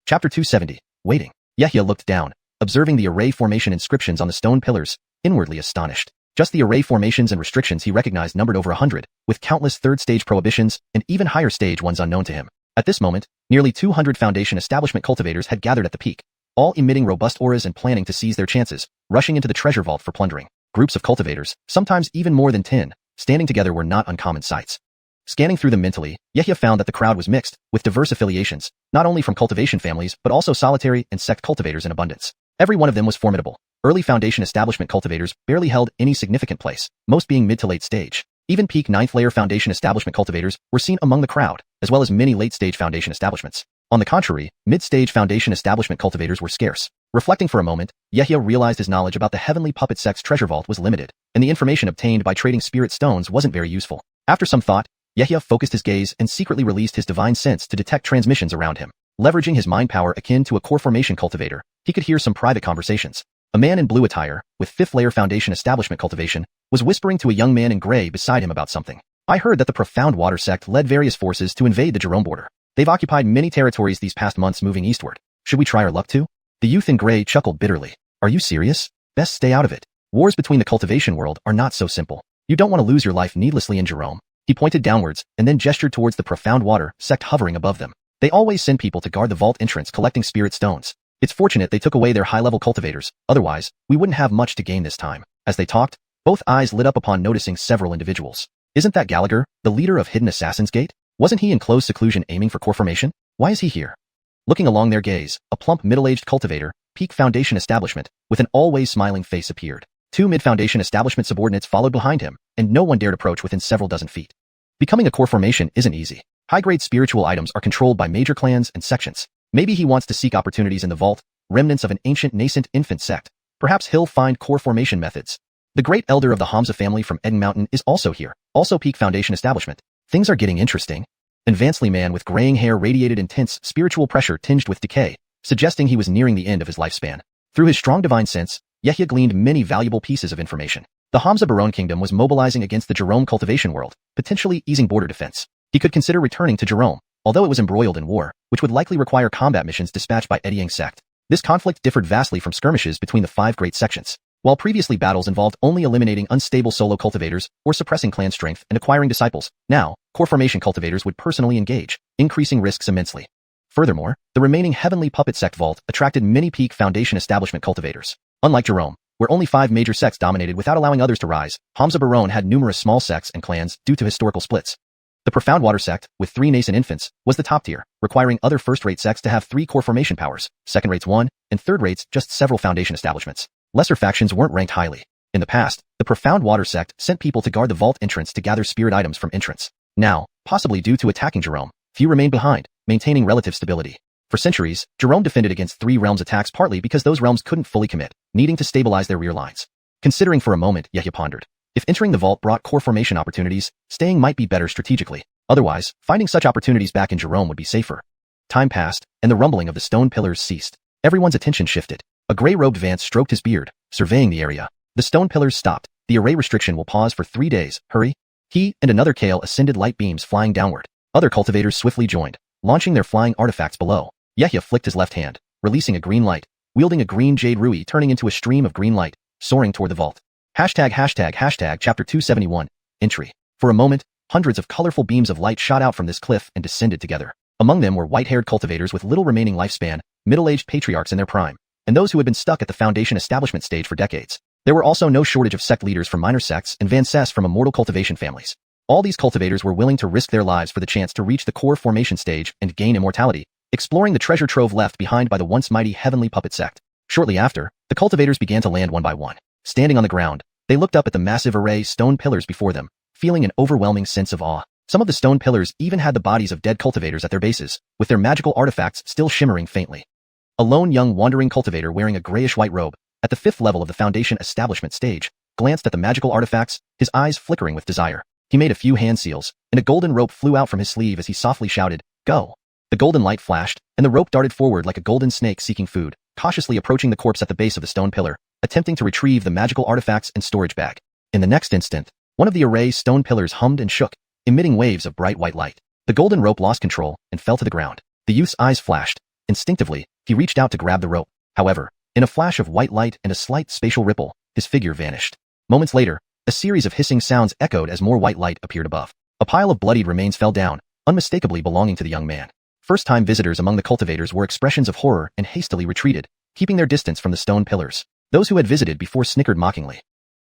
Chapter 270. Waiting. Yehia looked down, observing the array formation inscriptions on the stone pillars, inwardly astonished. Just the array formations and restrictions he recognized numbered over 100, with countless third-stage prohibitions and even higher stage ones unknown to him. At this moment, nearly 200 foundation establishment cultivators had gathered at the peak, all emitting robust auras and planning to seize their chances, rushing into the treasure vault for plundering. Groups of cultivators, sometimes even more than 10, standing together were not uncommon sights. Scanning through them mentally, Yehia found that the crowd was mixed, with diverse affiliations, not only from cultivation families but also solitary and sect cultivators in abundance. Every one of them was formidable. Early foundation establishment cultivators barely held any significant place, most being mid to late stage. Even peak 9th layer foundation establishment cultivators were seen among the crowd, as well as many late-stage foundation establishments. On the contrary, mid-stage foundation establishment cultivators were scarce. Reflecting for a moment, Yehia realized his knowledge about the heavenly puppet sect's treasure vault was limited, and the information obtained by trading spirit stones wasn't very useful. After some thought, Yehia focused his gaze and secretly released his divine sense to detect transmissions around him. Leveraging his mind power akin to a core formation cultivator, he could hear some private conversations. A man in blue attire, with 5th layer foundation establishment cultivation, was whispering to a young man in gray beside him about something. I heard that the Profound Water sect led various forces to invade the Jerome border. They've occupied many territories these past months moving eastward. Should we try our luck too? The youth in gray chuckled bitterly. Are you serious? Best stay out of it. Wars between the cultivation world are not so simple. You don't want to lose your life needlessly in Jerome. He pointed downwards and then gestured towards the Profound Water sect hovering above them. They always send people to guard the vault entrance collecting spirit stones. It's fortunate they took away their high-level cultivators, otherwise, we wouldn't have much to gain this time. As they talked, both eyes lit up upon noticing several individuals. Isn't that Gallagher, the leader of Hidden Assassin's Gate? Wasn't he in close seclusion aiming for core formation? Why is he here? Looking along their gaze, a plump middle-aged cultivator, Peak Foundation Establishment, with an always smiling face appeared. 2 mid-foundation establishment subordinates followed behind him, and no one dared approach within several dozen feet. Becoming a core formation isn't easy. High-grade spiritual items are controlled by major clans and sections. Maybe he wants to seek opportunities in the vault, remnants of an ancient nascent infant sect. Perhaps he'll find core formation methods. The great elder of the Hamza family from Eden Mountain is also here, also Peak Foundation Establishment. Things are getting interesting. An advancedly man with graying hair radiated intense spiritual pressure tinged with decay, suggesting he was nearing the end of his lifespan. Through his strong divine sense, Yehia gleaned many valuable pieces of information. The Hamza Barone Kingdom was mobilizing against the Jerome cultivation world, potentially easing border defense. He could consider returning to Jerome, although it was embroiled in war, which would likely require combat missions dispatched by Ediang sect. This conflict differed vastly from skirmishes between the 5 great sections. While previously battles involved only eliminating unstable solo cultivators or suppressing clan strength and acquiring disciples, now, core formation cultivators would personally engage, increasing risks immensely. Furthermore, the remaining Heavenly Puppet Sect Vault attracted many Peak Foundation Establishment cultivators. Unlike Jerome, where only 5 major sects dominated without allowing others to rise, Hamza Barone had numerous small sects and clans due to historical splits. The Profound Water sect, with 3 nascent infants, was the top tier, requiring other first-rate sects to have 3 core formation powers, second-rates 1, and third-rates just several foundation establishments. Lesser factions weren't ranked highly. In the past, the Profound Water sect sent people to guard the vault entrance to gather spirit items from entrance. Now, possibly due to attacking Jerome, few remained behind, maintaining relative stability. For centuries, Jerome defended against 3 realms' attacks partly because those realms couldn't fully commit, needing to stabilize their rear lines. Considering for a moment, Yehia pondered. If entering the vault brought core formation opportunities, staying might be better strategically. Otherwise, finding such opportunities back in Jerome would be safer. Time passed, and the rumbling of the stone pillars ceased. Everyone's attention shifted. A gray-robed Vance stroked his beard, surveying the area. The stone pillars stopped. The array restriction will pause for 3 days. Hurry. He and another Kale ascended light beams flying downward. Other cultivators swiftly joined, launching their flying artifacts below. Yehia flicked his left hand, releasing a green light, wielding a green jade rui turning into a stream of green light, soaring toward the vault. Hashtag chapter 271. Entry. For a moment, hundreds of colorful beams of light shot out from this cliff and descended together. Among them were white-haired cultivators with little remaining lifespan, middle-aged patriarchs in their prime, and those who had been stuck at the foundation establishment stage for decades. There were also no shortage of sect leaders from minor sects and Vances from immortal cultivation families. All these cultivators were willing to risk their lives for the chance to reach the core formation stage and gain immortality, exploring the treasure trove left behind by the once mighty Heavenly Puppet sect. Shortly after, the cultivators began to land one by one. Standing on the ground, they looked up at the massive array stone pillars before them, feeling an overwhelming sense of awe. Some of the stone pillars even had the bodies of dead cultivators at their bases, with their magical artifacts still shimmering faintly. A lone young wandering cultivator wearing a grayish-white robe, at the 5th level of the foundation establishment stage, glanced at the magical artifacts, his eyes flickering with desire. He made a few hand seals, and a golden rope flew out from his sleeve as he softly shouted, "Go!" The golden light flashed, and the rope darted forward like a golden snake seeking food, cautiously approaching the corpse at the base of the stone pillar, attempting to retrieve the magical artifacts and storage bag. In the next instant, one of the array's stone pillars hummed and shook, emitting waves of bright white light. The golden rope lost control and fell to the ground. The youth's eyes flashed. Instinctively, he reached out to grab the rope. However, in a flash of white light and a slight spatial ripple, his figure vanished. Moments later, a series of hissing sounds echoed as more white light appeared above. A pile of bloodied remains fell down, unmistakably belonging to the young man. First-time visitors among the cultivators were expressions of horror and hastily retreated, keeping their distance from the stone pillars. Those who had visited before snickered mockingly.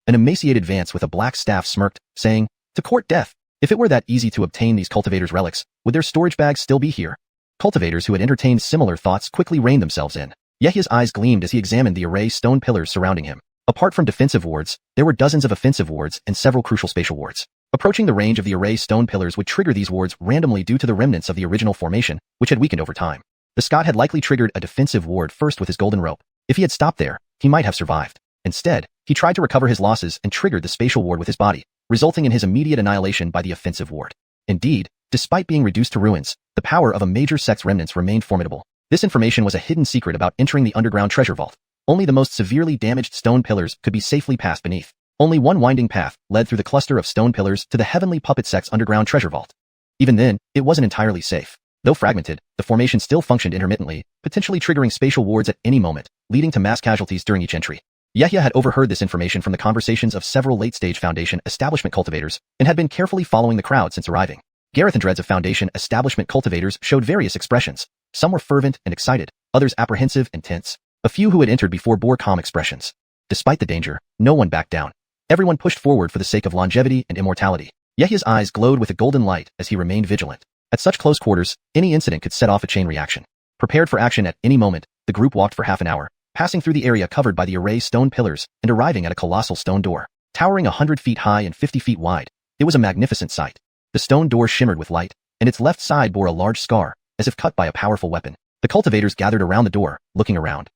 An emaciated Vance with a black staff smirked, saying, "To court death. If it were that easy to obtain these cultivators' relics, would their storage bags still be here?" Cultivators who had entertained similar thoughts quickly reined themselves in. Yehia's eyes gleamed as he examined the array stone pillars surrounding him. Apart from defensive wards, there were dozens of offensive wards and several crucial spatial wards. Approaching the range of the array stone pillars would trigger these wards randomly due to the remnants of the original formation, which had weakened over time. The Scot had likely triggered a defensive ward first with his golden rope, If he had stopped there, he might have survived. Instead, he tried to recover his losses and triggered the spatial ward with his body, resulting in his immediate annihilation by the offensive ward. Indeed, despite being reduced to ruins, the power of a major sect's remnants remained formidable. This information was a hidden secret about entering the underground treasure vault. Only the most severely damaged stone pillars could be safely passed beneath. Only one winding path led through the cluster of stone pillars to the heavenly puppet sect's underground treasure vault. Even then, it wasn't entirely safe. Though fragmented, the formation still functioned intermittently, potentially triggering spatial wards at any moment, leading to mass casualties during each entry. Yehia had overheard this information from the conversations of several late-stage Foundation establishment cultivators and had been carefully following the crowd since arriving. Gareth and Dreads of Foundation establishment cultivators showed various expressions. Some were fervent and excited, others apprehensive and tense. A few who had entered before bore calm expressions. Despite the danger, no one backed down. Everyone pushed forward for the sake of longevity and immortality. Yehia's eyes glowed with a golden light as he remained vigilant. At such close quarters, any incident could set off a chain reaction. Prepared for action at any moment, the group walked for half an hour, passing through the area covered by the array stone pillars and arriving at a colossal stone door. Towering 100 feet high and 50 feet wide, it was a magnificent sight. The stone door shimmered with light, and its left side bore a large scar, as if cut by a powerful weapon. The cultivators gathered around the door, looking around.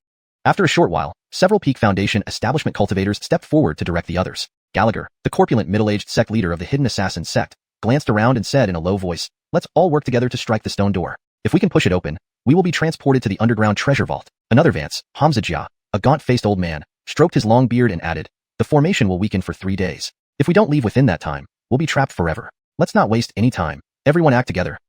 After a short while, several Peak Foundation establishment cultivators stepped forward to direct the others. Gallagher, the corpulent middle-aged sect leader of the Hidden Assassin sect, glanced around and said in a low voice, "Let's all work together to strike the stone door. If we can push it open, we will be transported to the underground treasure vault." Another Vance, Hamza Jia, a gaunt-faced old man, stroked his long beard and added, "The formation will weaken for 3 days. If we don't leave within that time, we'll be trapped forever. Let's not waste any time. Everyone act together."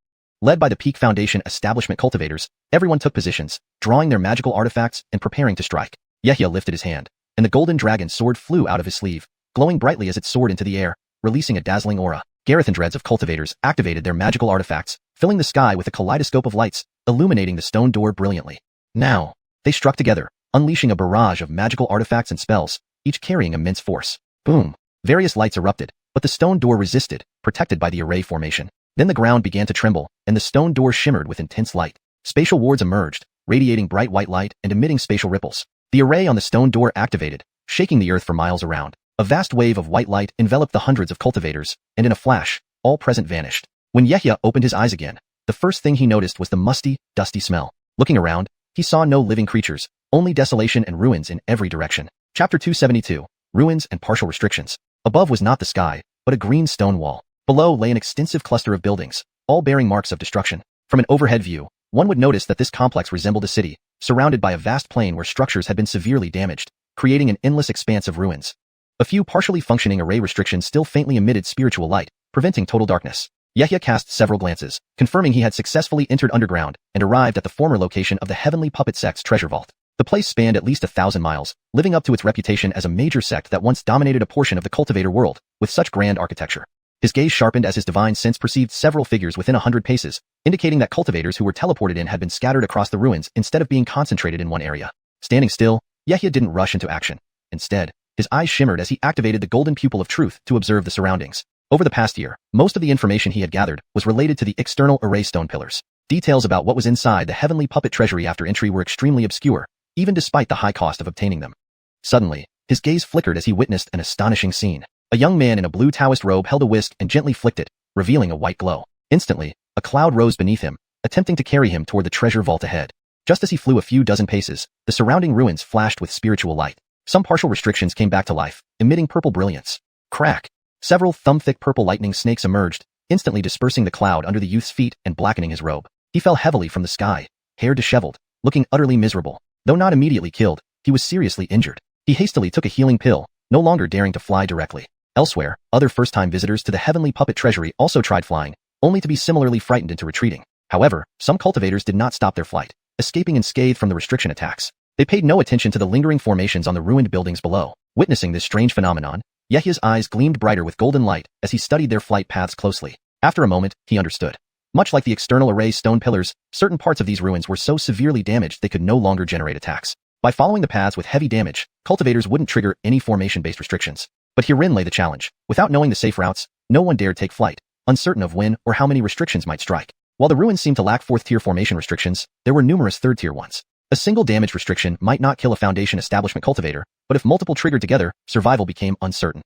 Led by the Peak Foundation establishment cultivators, everyone took positions, drawing their magical artifacts and preparing to strike. Yehia lifted his hand, and the golden dragon sword flew out of his sleeve, glowing brightly as it soared into the air, releasing a dazzling aura. Gareth and Dreads of cultivators activated their magical artifacts, filling the sky with a kaleidoscope of lights, illuminating the stone door brilliantly. Now, they struck together, unleashing a barrage of magical artifacts and spells, each carrying immense force. Boom! Various lights erupted, but the stone door resisted, protected by the array formation. Then the ground began to tremble, and the stone door shimmered with intense light. Spatial wards emerged, radiating bright white light and emitting spatial ripples. The array on the stone door activated, shaking the earth for miles around. A vast wave of white light enveloped the hundreds of cultivators, and in a flash, all present vanished. When Yehia opened his eyes again, the first thing he noticed was the musty, dusty smell. Looking around, he saw no living creatures, only desolation and ruins in every direction. Chapter 272, Ruins and Partial Restrictions. Above was not the sky, but a green stone wall. Below lay an extensive cluster of buildings, all bearing marks of destruction. From an overhead view, one would notice that this complex resembled a city, surrounded by a vast plain where structures had been severely damaged, creating an endless expanse of ruins. A few partially functioning array restrictions still faintly emitted spiritual light, preventing total darkness. Yehia cast several glances, confirming he had successfully entered underground and arrived at the former location of the Heavenly Puppet Sect's treasure vault. The place spanned at least 1,000 miles, living up to its reputation as a major sect that once dominated a portion of the cultivator world, with such grand architecture. His gaze sharpened as his divine sense perceived several figures within 100 paces, indicating that cultivators who were teleported in had been scattered across the ruins instead of being concentrated in one area. Standing still, Yehia didn't rush into action. Instead, his eyes shimmered as he activated the golden pupil of truth to observe the surroundings. Over the past year, most of the information he had gathered was related to the external array stone pillars. Details about what was inside the Heavenly Puppet treasury after entry were extremely obscure, even despite the high cost of obtaining them. Suddenly, his gaze flickered as he witnessed an astonishing scene. A young man in a blue Taoist robe held a whisk and gently flicked it, revealing a white glow. Instantly, a cloud rose beneath him, attempting to carry him toward the treasure vault ahead. Just as he flew a few dozen paces, the surrounding ruins flashed with spiritual light. Some partial restrictions came back to life, emitting purple brilliance. Crack! Several thumb-thick purple lightning snakes emerged, instantly dispersing the cloud under the youth's feet and blackening his robe. He fell heavily from the sky, hair disheveled, looking utterly miserable. Though not immediately killed, he was seriously injured. He hastily took a healing pill, no longer daring to fly directly. Elsewhere, other first-time visitors to the Heavenly Puppet treasury also tried flying, only to be similarly frightened into retreating. However, some cultivators did not stop their flight, escaping unscathed from the restriction attacks. They paid no attention to the lingering formations on the ruined buildings below. Witnessing this strange phenomenon, Yehia's eyes gleamed brighter with golden light as he studied their flight paths closely. After a moment, he understood. Much like the external array stone pillars, certain parts of these ruins were so severely damaged they could no longer generate attacks. By following the paths with heavy damage, cultivators wouldn't trigger any formation-based restrictions. But herein lay the challenge. Without knowing the safe routes, no one dared take flight, uncertain of when or how many restrictions might strike. While the ruins seemed to lack fourth-tier formation restrictions, there were numerous third-tier ones. A single damage restriction might not kill a Foundation establishment cultivator, but if multiple triggered together, survival became uncertain.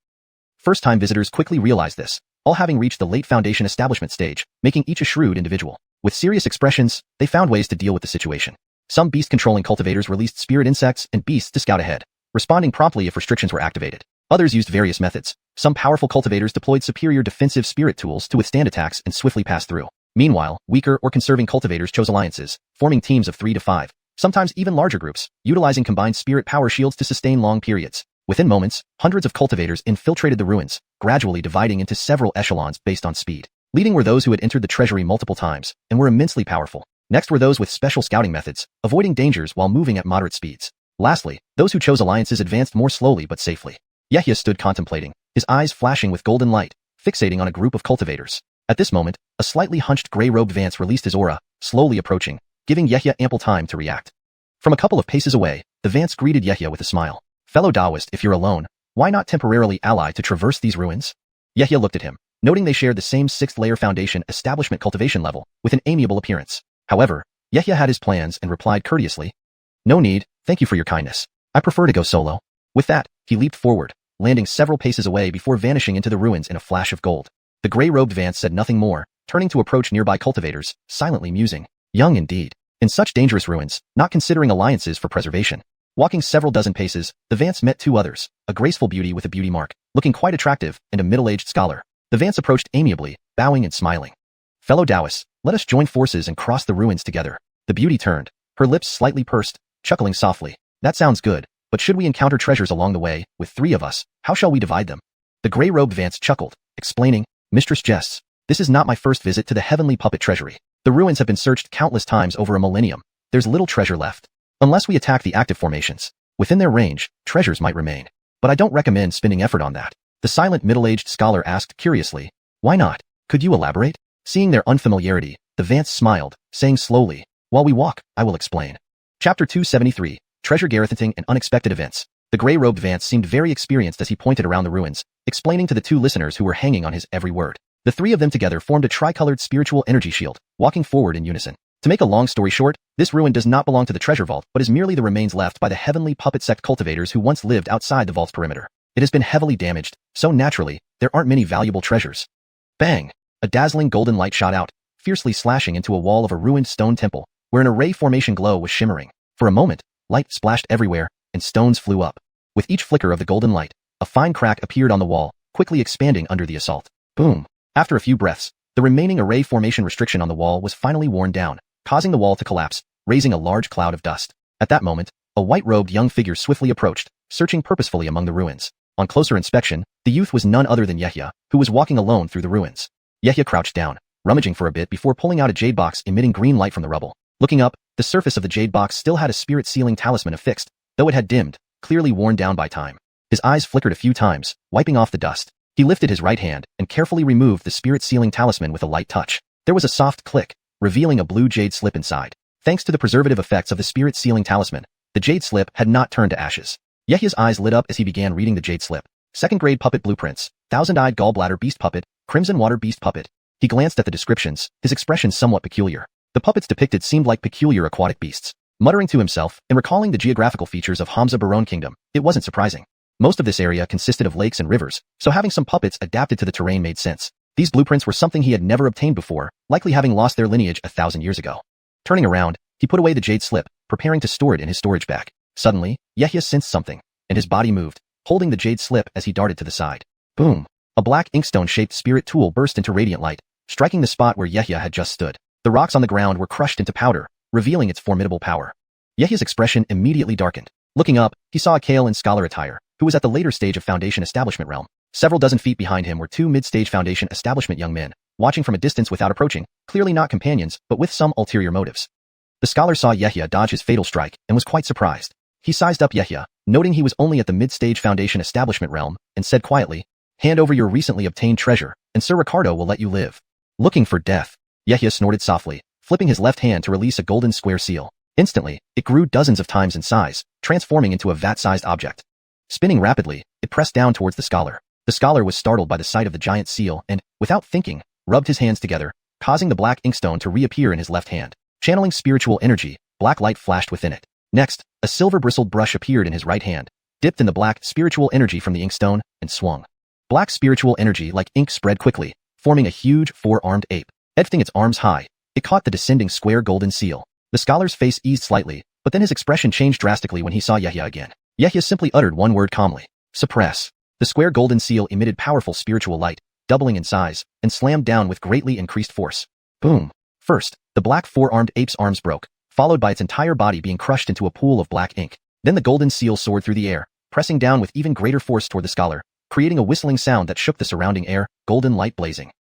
First-time visitors quickly realized this, all having reached the late Foundation establishment stage, making each a shrewd individual. With serious expressions, they found ways to deal with the situation. Some beast-controlling cultivators released spirit insects and beasts to scout ahead, responding promptly if restrictions were activated. Others used various methods. Some powerful cultivators deployed superior defensive spirit tools to withstand attacks and swiftly pass through. Meanwhile, weaker or conserving cultivators chose alliances, forming teams of 3 to 5, sometimes even larger groups, utilizing combined spirit power shields to sustain long periods. Within moments, hundreds of cultivators infiltrated the ruins, gradually dividing into several echelons based on speed. Leading were those who had entered the treasury multiple times and were immensely powerful. Next were those with special scouting methods, avoiding dangers while moving at moderate speeds. Lastly, those who chose alliances advanced more slowly but safely. Yehia stood contemplating, his eyes flashing with golden light, fixating on a group of cultivators. At this moment, a slightly hunched gray-robed Vance released his aura, slowly approaching, giving Yehia ample time to react. From a couple of paces away, the Vance greeted Yehia with a smile. Fellow Taoist, if you're alone, why not temporarily ally to traverse these ruins? Yehia looked at him, noting they shared the same 6th-layer foundation establishment cultivation level, with an amiable appearance. However, Yehia had his plans and replied courteously, "No need, thank you for your kindness. I prefer to go solo." With that, he leaped forward, landing several paces away before vanishing into the ruins in a flash of gold. The gray-robed Vance said nothing more, turning to approach nearby cultivators, silently musing. Young indeed. In such dangerous ruins, not considering alliances for preservation. Walking several dozen paces, the Vance met 2 others, a graceful beauty with a beauty mark, looking quite attractive, and a middle-aged scholar. The Vance approached amiably, bowing and smiling. "Fellow Taoists, let us join forces and cross the ruins together." The beauty turned, her lips slightly pursed, chuckling softly. "That sounds good, but should we encounter treasures along the way, with 3 of us, how shall we divide them?" The gray-robed Vance chuckled, explaining, "Mistress jests. This is not my first visit to the heavenly puppet treasury. The ruins have been searched countless times over a millennium. There's little treasure left. Unless we attack the active formations. Within their range, treasures might remain. But I don't recommend spending effort on that." The silent middle-aged scholar asked curiously, "Why not? Could you elaborate?" Seeing their unfamiliarity, the Vance smiled, saying slowly, "While we walk, I will explain." Chapter 273, Treasure Garretting and Unexpected Events. The gray-robed Vance seemed very experienced as he pointed around the ruins, explaining to the 2 listeners who were hanging on his every word. The 3 of them together formed a tricolored spiritual energy shield, walking forward in unison. To make a long story short, this ruin does not belong to the treasure vault, but is merely the remains left by the heavenly puppet sect cultivators who once lived outside the vault's perimeter. It has been heavily damaged, so naturally, there aren't many valuable treasures. Bang! A dazzling golden light shot out, fiercely slashing into a wall of a ruined stone temple, where an array formation glow was shimmering. For a moment, light splashed everywhere, and stones flew up. With each flicker of the golden light, a fine crack appeared on the wall, quickly expanding under the assault. Boom! After a few breaths, the remaining array formation restriction on the wall was finally worn down, causing the wall to collapse, raising a large cloud of dust. At that moment, a white-robed young figure swiftly approached, searching purposefully among the ruins. On closer inspection, the youth was none other than Yehia, who was walking alone through the ruins. Yehia crouched down, rummaging for a bit before pulling out a jade box emitting green light from the rubble. Looking up, the surface of the jade box still had a spirit sealing talisman affixed, though it had dimmed, clearly worn down by time. His eyes flickered a few times, wiping off the dust. He lifted his right hand and carefully removed the spirit sealing talisman with a light touch. There was a soft click, revealing a blue jade slip inside. Thanks to the preservative effects of the spirit sealing talisman, the jade slip had not turned to ashes. Yehia's eyes lit up as he began reading the jade slip. 2nd grade puppet blueprints, thousand-eyed gallbladder beast puppet, crimson water beast puppet. He glanced at the descriptions, his expression somewhat peculiar. The puppets depicted seemed like peculiar aquatic beasts. Muttering to himself and recalling the geographical features of Hamza Barone Kingdom, it wasn't surprising. Most of this area consisted of lakes and rivers, so having some puppets adapted to the terrain made sense. These blueprints were something he had never obtained before, likely having lost their lineage 1,000 years ago. Turning around, he put away the jade slip, preparing to store it in his storage bag. Suddenly, Yehia sensed something, and his body moved, holding the jade slip as he darted to the side. Boom! A black inkstone-shaped spirit tool burst into radiant light, striking the spot where Yehia had just stood. The rocks on the ground were crushed into powder, revealing its formidable power. Yehia's expression immediately darkened. Looking up, he saw a Kale in scholar attire, who was at the later stage of Foundation Establishment realm. Several dozen feet behind him were 2 mid-stage Foundation Establishment young men, watching from a distance without approaching, clearly not companions, but with some ulterior motives. The scholar saw Yehia dodge his fatal strike and was quite surprised. He sized up Yehia, noting he was only at the mid-stage Foundation Establishment realm, and said quietly, "Hand over your recently obtained treasure, and Sir Ricardo will let you live." Looking for death. Yehia snorted softly, flipping his left hand to release a golden square seal. Instantly, it grew dozens of times in size, transforming into a vat-sized object. Spinning rapidly, it pressed down towards the scholar. The scholar was startled by the sight of the giant seal and, without thinking, rubbed his hands together, causing the black inkstone to reappear in his left hand. Channeling spiritual energy, black light flashed within it. Next, a silver-bristled brush appeared in his right hand, dipped in the black spiritual energy from the inkstone, and swung. Black spiritual energy like ink spread quickly, forming a huge 4-armed ape. Edging its arms high, it caught the descending square golden seal. The scholar's face eased slightly, but then his expression changed drastically when he saw Yehia again. Yehia simply uttered one word calmly. Suppress. The square golden seal emitted powerful spiritual light, doubling in size, and slammed down with greatly increased force. Boom. First, the black four-armed ape's arms broke, followed by its entire body being crushed into a pool of black ink. Then the golden seal soared through the air, pressing down with even greater force toward the scholar, creating a whistling sound that shook the surrounding air, golden light blazing.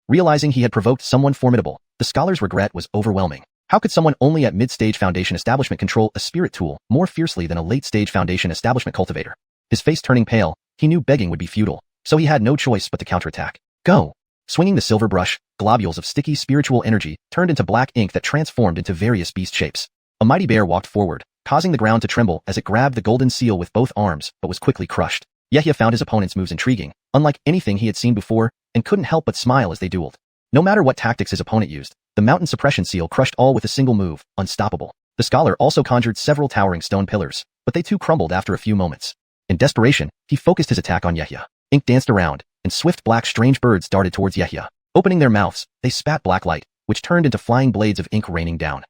Realizing he had provoked someone formidable, the scholar's regret was overwhelming. How could someone only at mid-stage Foundation establishment control a spirit tool more fiercely than a late-stage Foundation establishment cultivator? His face turning pale, he knew begging would be futile, so he had no choice but to counterattack. Go! Swinging the silver brush, globules of sticky spiritual energy turned into black ink that transformed into various beast shapes. A mighty bear walked forward, causing the ground to tremble as it grabbed the golden seal with both arms, but was quickly crushed. Yehia found his opponent's moves intriguing, unlike anything he had seen before, and couldn't help but smile as they dueled. No matter what tactics his opponent used, the mountain suppression seal crushed all with a single move, unstoppable. The scholar also conjured several towering stone pillars, but they too crumbled after a few moments. In desperation, he focused his attack on Yehia. Ink danced around, and swift black strange birds darted towards Yehia. Opening their mouths, they spat black light, which turned into flying blades of ink raining down.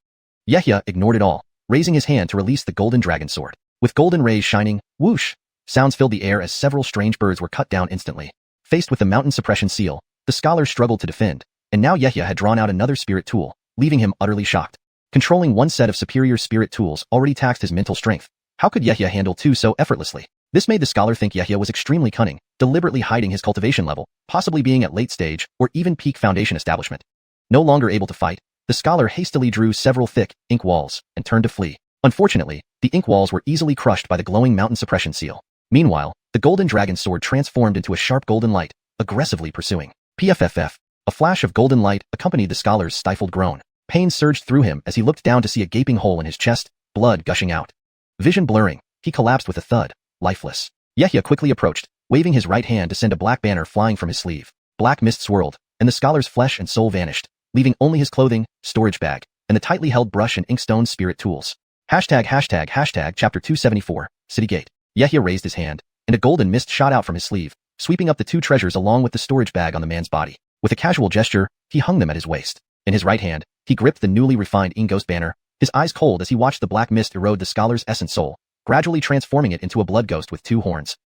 Yehia ignored it all, raising his hand to release the golden dragon sword. With golden rays shining, whoosh! Sounds filled the air as several strange birds were cut down instantly. Faced with the mountain suppression seal, the scholar struggled to defend, and now Yehia had drawn out another spirit tool, leaving him utterly shocked. Controlling one set of superior spirit tools already taxed his mental strength. How could Yehia handle two so effortlessly? This made the scholar think Yehia was extremely cunning, deliberately hiding his cultivation level, possibly being at late stage or even peak Foundation establishment. No longer able to fight, the scholar hastily drew several thick ink walls and turned to flee. Unfortunately, the ink walls were easily crushed by the glowing mountain suppression seal. Meanwhile, the golden dragon sword transformed into a sharp golden light, aggressively pursuing. PFFF. A flash of golden light accompanied the scholar's stifled groan. Pain surged through him as he looked down to see a gaping hole in his chest, blood gushing out. Vision blurring, he collapsed with a thud, lifeless. Yehia quickly approached, waving his right hand to send a black banner flying from his sleeve. Black mist swirled, and the scholar's flesh and soul vanished, leaving only his clothing, storage bag, and the tightly held brush and inkstone spirit tools. Chapter 274, City Gate. Yehia raised his hand, and a golden mist shot out from his sleeve, sweeping up the two treasures along with the storage bag on the man's body. With a casual gesture, he hung them at his waist. In his right hand, he gripped the newly refined Inghost banner, his eyes cold as he watched the black mist erode the scholar's essence soul, gradually transforming it into a blood ghost with two horns.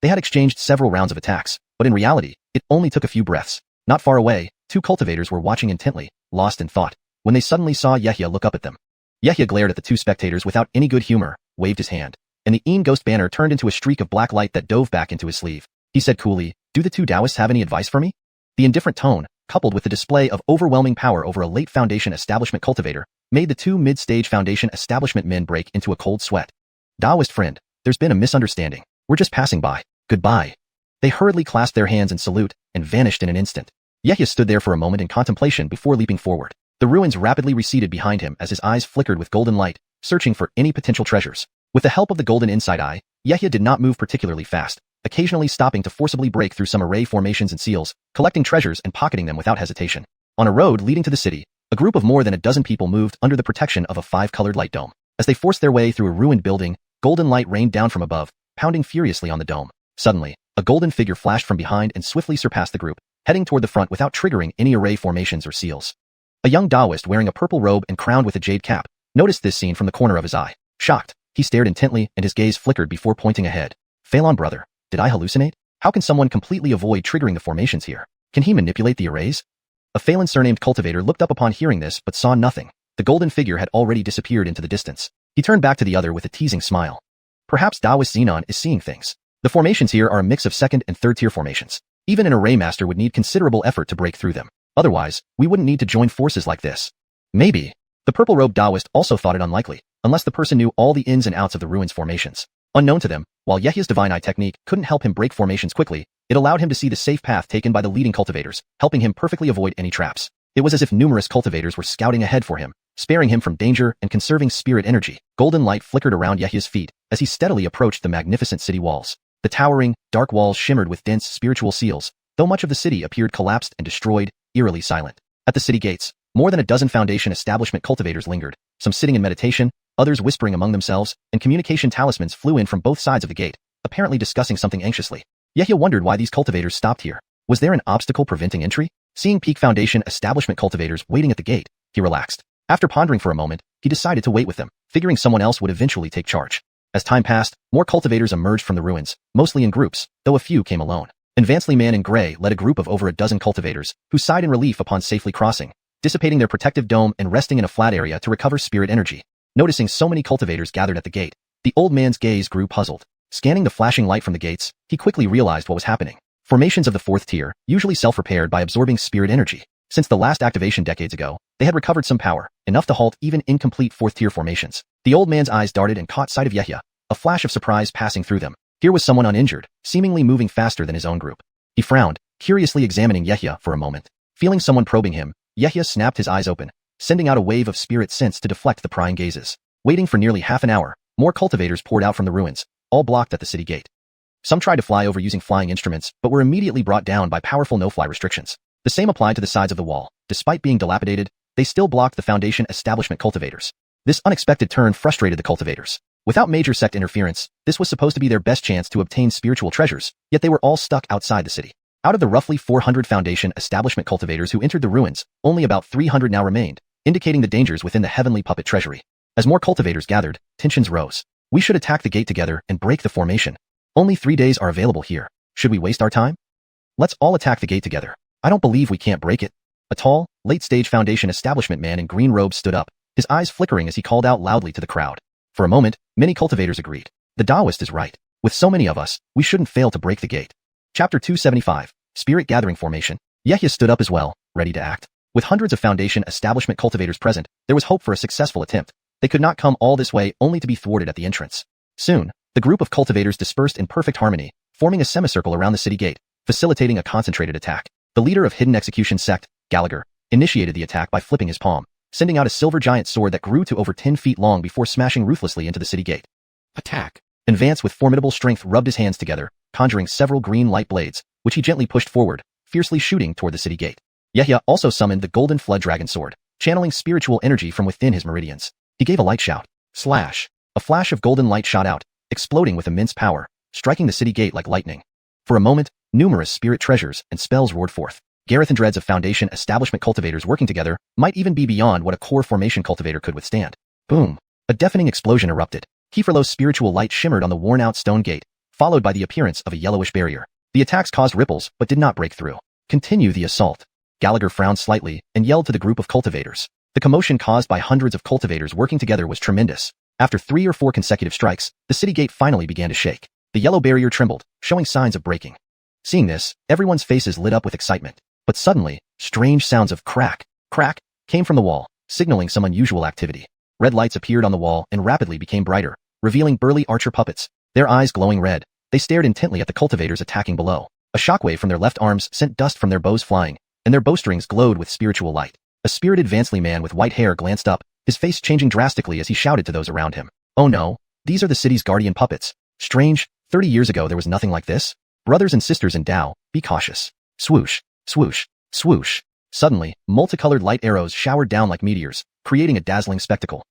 They had exchanged several rounds of attacks, but in reality, it only took a few breaths. Not far away, two cultivators were watching intently, lost in thought, when they suddenly saw Yehia look up at them. Yehia glared at the two spectators without any good humor, waved his hand, and the Inghost banner turned into a streak of black light that dove back into his sleeve. He said coolly, "Do the two Taoists have any advice for me?" The indifferent tone, coupled with the display of overwhelming power over a late Foundation establishment cultivator, made the two mid-stage Foundation establishment men break into a cold sweat. "Taoist friend, there's been a misunderstanding. We're just passing by. Goodbye." They hurriedly clasped their hands in salute and vanished in an instant. Yehia stood there for a moment in contemplation before leaping forward. The ruins rapidly receded behind him as his eyes flickered with golden light, searching for any potential treasures. With the help of the golden inside eye, Yehia did not move particularly fast, occasionally stopping to forcibly break through some array formations and seals, collecting treasures and pocketing them without hesitation. On a road leading to the city, a group of more than a dozen people moved under the protection of a five-colored light dome. As they forced their way through a ruined building, golden light rained down from above, pounding furiously on the dome. Suddenly, a golden figure flashed from behind and swiftly surpassed the group, heading toward the front without triggering any array formations or seals. A young Taoist wearing a purple robe and crowned with a jade cap noticed this scene from the corner of his eye. Shocked, he stared intently and his gaze flickered before pointing ahead. "Phelan brother, did I hallucinate? How can someone completely avoid triggering the formations here? Can he manipulate the arrays?" A Phelan surnamed cultivator looked up upon hearing this but saw nothing. The golden figure had already disappeared into the distance. He turned back to the other with a teasing smile. "Perhaps Taoist Xenon is seeing things. The formations here are a mix of second and third tier formations. Even an array master would need considerable effort to break through them. Otherwise, we wouldn't need to join forces like this." Maybe. The purple-robed Taoist also thought it unlikely, unless the person knew all the ins and outs of the ruins formations. Unknown to them, while Yehia's divine eye technique couldn't help him break formations quickly, it allowed him to see the safe path taken by the leading cultivators, helping him perfectly avoid any traps. It was as if numerous cultivators were scouting ahead for him, sparing him from danger and conserving spirit energy. Golden light flickered around Yehia's feet as he steadily approached the magnificent city walls. The towering, dark walls shimmered with dense spiritual seals, though much of the city appeared collapsed and destroyed, eerily silent. At the city gates, more than a dozen Foundation establishment cultivators lingered, some sitting in meditation, others whispering among themselves, and communication talismans flew in from both sides of the gate, apparently discussing something anxiously. Yehia wondered why these cultivators stopped here. Was there an obstacle preventing entry? Seeing peak Foundation establishment cultivators waiting at the gate, he relaxed. After pondering for a moment, he decided to wait with them, figuring someone else would eventually take charge. As time passed, more cultivators emerged from the ruins, mostly in groups, though a few came alone. Advancedly Man in Gray led a group of over a dozen cultivators, who sighed in relief upon safely crossing, dissipating their protective dome and resting in a flat area to recover spirit energy. Noticing so many cultivators gathered at the gate, the old man's gaze grew puzzled. Scanning the flashing light from the gates, he quickly realized what was happening. Formations of the fourth tier usually self-repaired by absorbing spirit energy. Since the last activation decades ago, they had recovered some power, enough to halt even incomplete fourth-tier formations. The old man's eyes darted and caught sight of Yehia, a flash of surprise passing through them. Here was someone uninjured, seemingly moving faster than his own group. He frowned, curiously examining Yehia for a moment. Feeling someone probing him, Yehia snapped his eyes open, sending out a wave of spirit sense to deflect the prying gazes. Waiting for nearly half an hour, more cultivators poured out from the ruins, all blocked at the city gate. Some tried to fly over using flying instruments, but were immediately brought down by powerful no-fly restrictions. The same applied to the sides of the wall. Despite being dilapidated, they still blocked the Foundation establishment cultivators. This unexpected turn frustrated the cultivators. Without major sect interference, this was supposed to be their best chance to obtain spiritual treasures, yet they were all stuck outside the city. Out of the roughly 400 Foundation establishment cultivators who entered the ruins, only about 300 now remained, indicating the dangers within the heavenly puppet treasury. As more cultivators gathered, tensions rose. We should attack the gate together and break the formation. Only 3 days are available here. Should we waste our time? Let's all attack the gate together. I don't believe we can't break it. A tall, late-stage Foundation establishment man in green robes stood up, his eyes flickering as he called out loudly to the crowd. For a moment, many cultivators agreed. The Taoist is right. With so many of us, we shouldn't fail to break the gate. Chapter 275, Spirit Gathering Formation. Yehia stood up as well, ready to act. With hundreds of Foundation establishment cultivators present, there was hope for a successful attempt. They could not come all this way only to be thwarted at the entrance. Soon, the group of cultivators dispersed in perfect harmony, forming a semicircle around the city gate, facilitating a concentrated attack. The leader of Hidden Execution Sect, Gallagher, initiated the attack by flipping his palm, sending out a silver giant sword that grew to over 10 feet long before smashing ruthlessly into the city gate. Attack! Advance with formidable strength rubbed his hands together, conjuring several green light blades, which he gently pushed forward, fiercely shooting toward the city gate. Yehia also summoned the golden flood dragon sword, channeling spiritual energy from within his meridians. He gave a light shout. Slash! A flash of golden light shot out, exploding with immense power, striking the city gate like lightning. For a moment, numerous spirit treasures and spells roared forth. Gareth and Dreads of Foundation establishment cultivators working together might even be beyond what a core formation cultivator could withstand. Boom! A deafening explosion erupted. Kieferlo's spiritual light shimmered on the worn-out stone gate, followed by the appearance of a yellowish barrier. The attacks caused ripples but did not break through. Continue the assault. Gallagher frowned slightly and yelled to the group of cultivators. The commotion caused by hundreds of cultivators working together was tremendous. After 3 or 4 consecutive strikes, the city gate finally began to shake. The yellow barrier trembled, showing signs of breaking. Seeing this, everyone's faces lit up with excitement. But suddenly, strange sounds of crack, crack, came from the wall, signaling some unusual activity. Red lights appeared on the wall and rapidly became brighter, revealing burly archer puppets. Their eyes glowing red, they stared intently at the cultivators attacking below. A shockwave from their left arms sent dust from their bows flying, and their bowstrings glowed with spiritual light. A spirited Vansley man with white hair glanced up, his face changing drastically as he shouted to those around him. Oh no, these are the city's guardian puppets. Strange, 30 years ago there was nothing like this. Brothers and sisters in Tao, be cautious. Swoosh, swoosh, swoosh. Suddenly, multicolored light arrows showered down like meteors, creating a dazzling spectacle.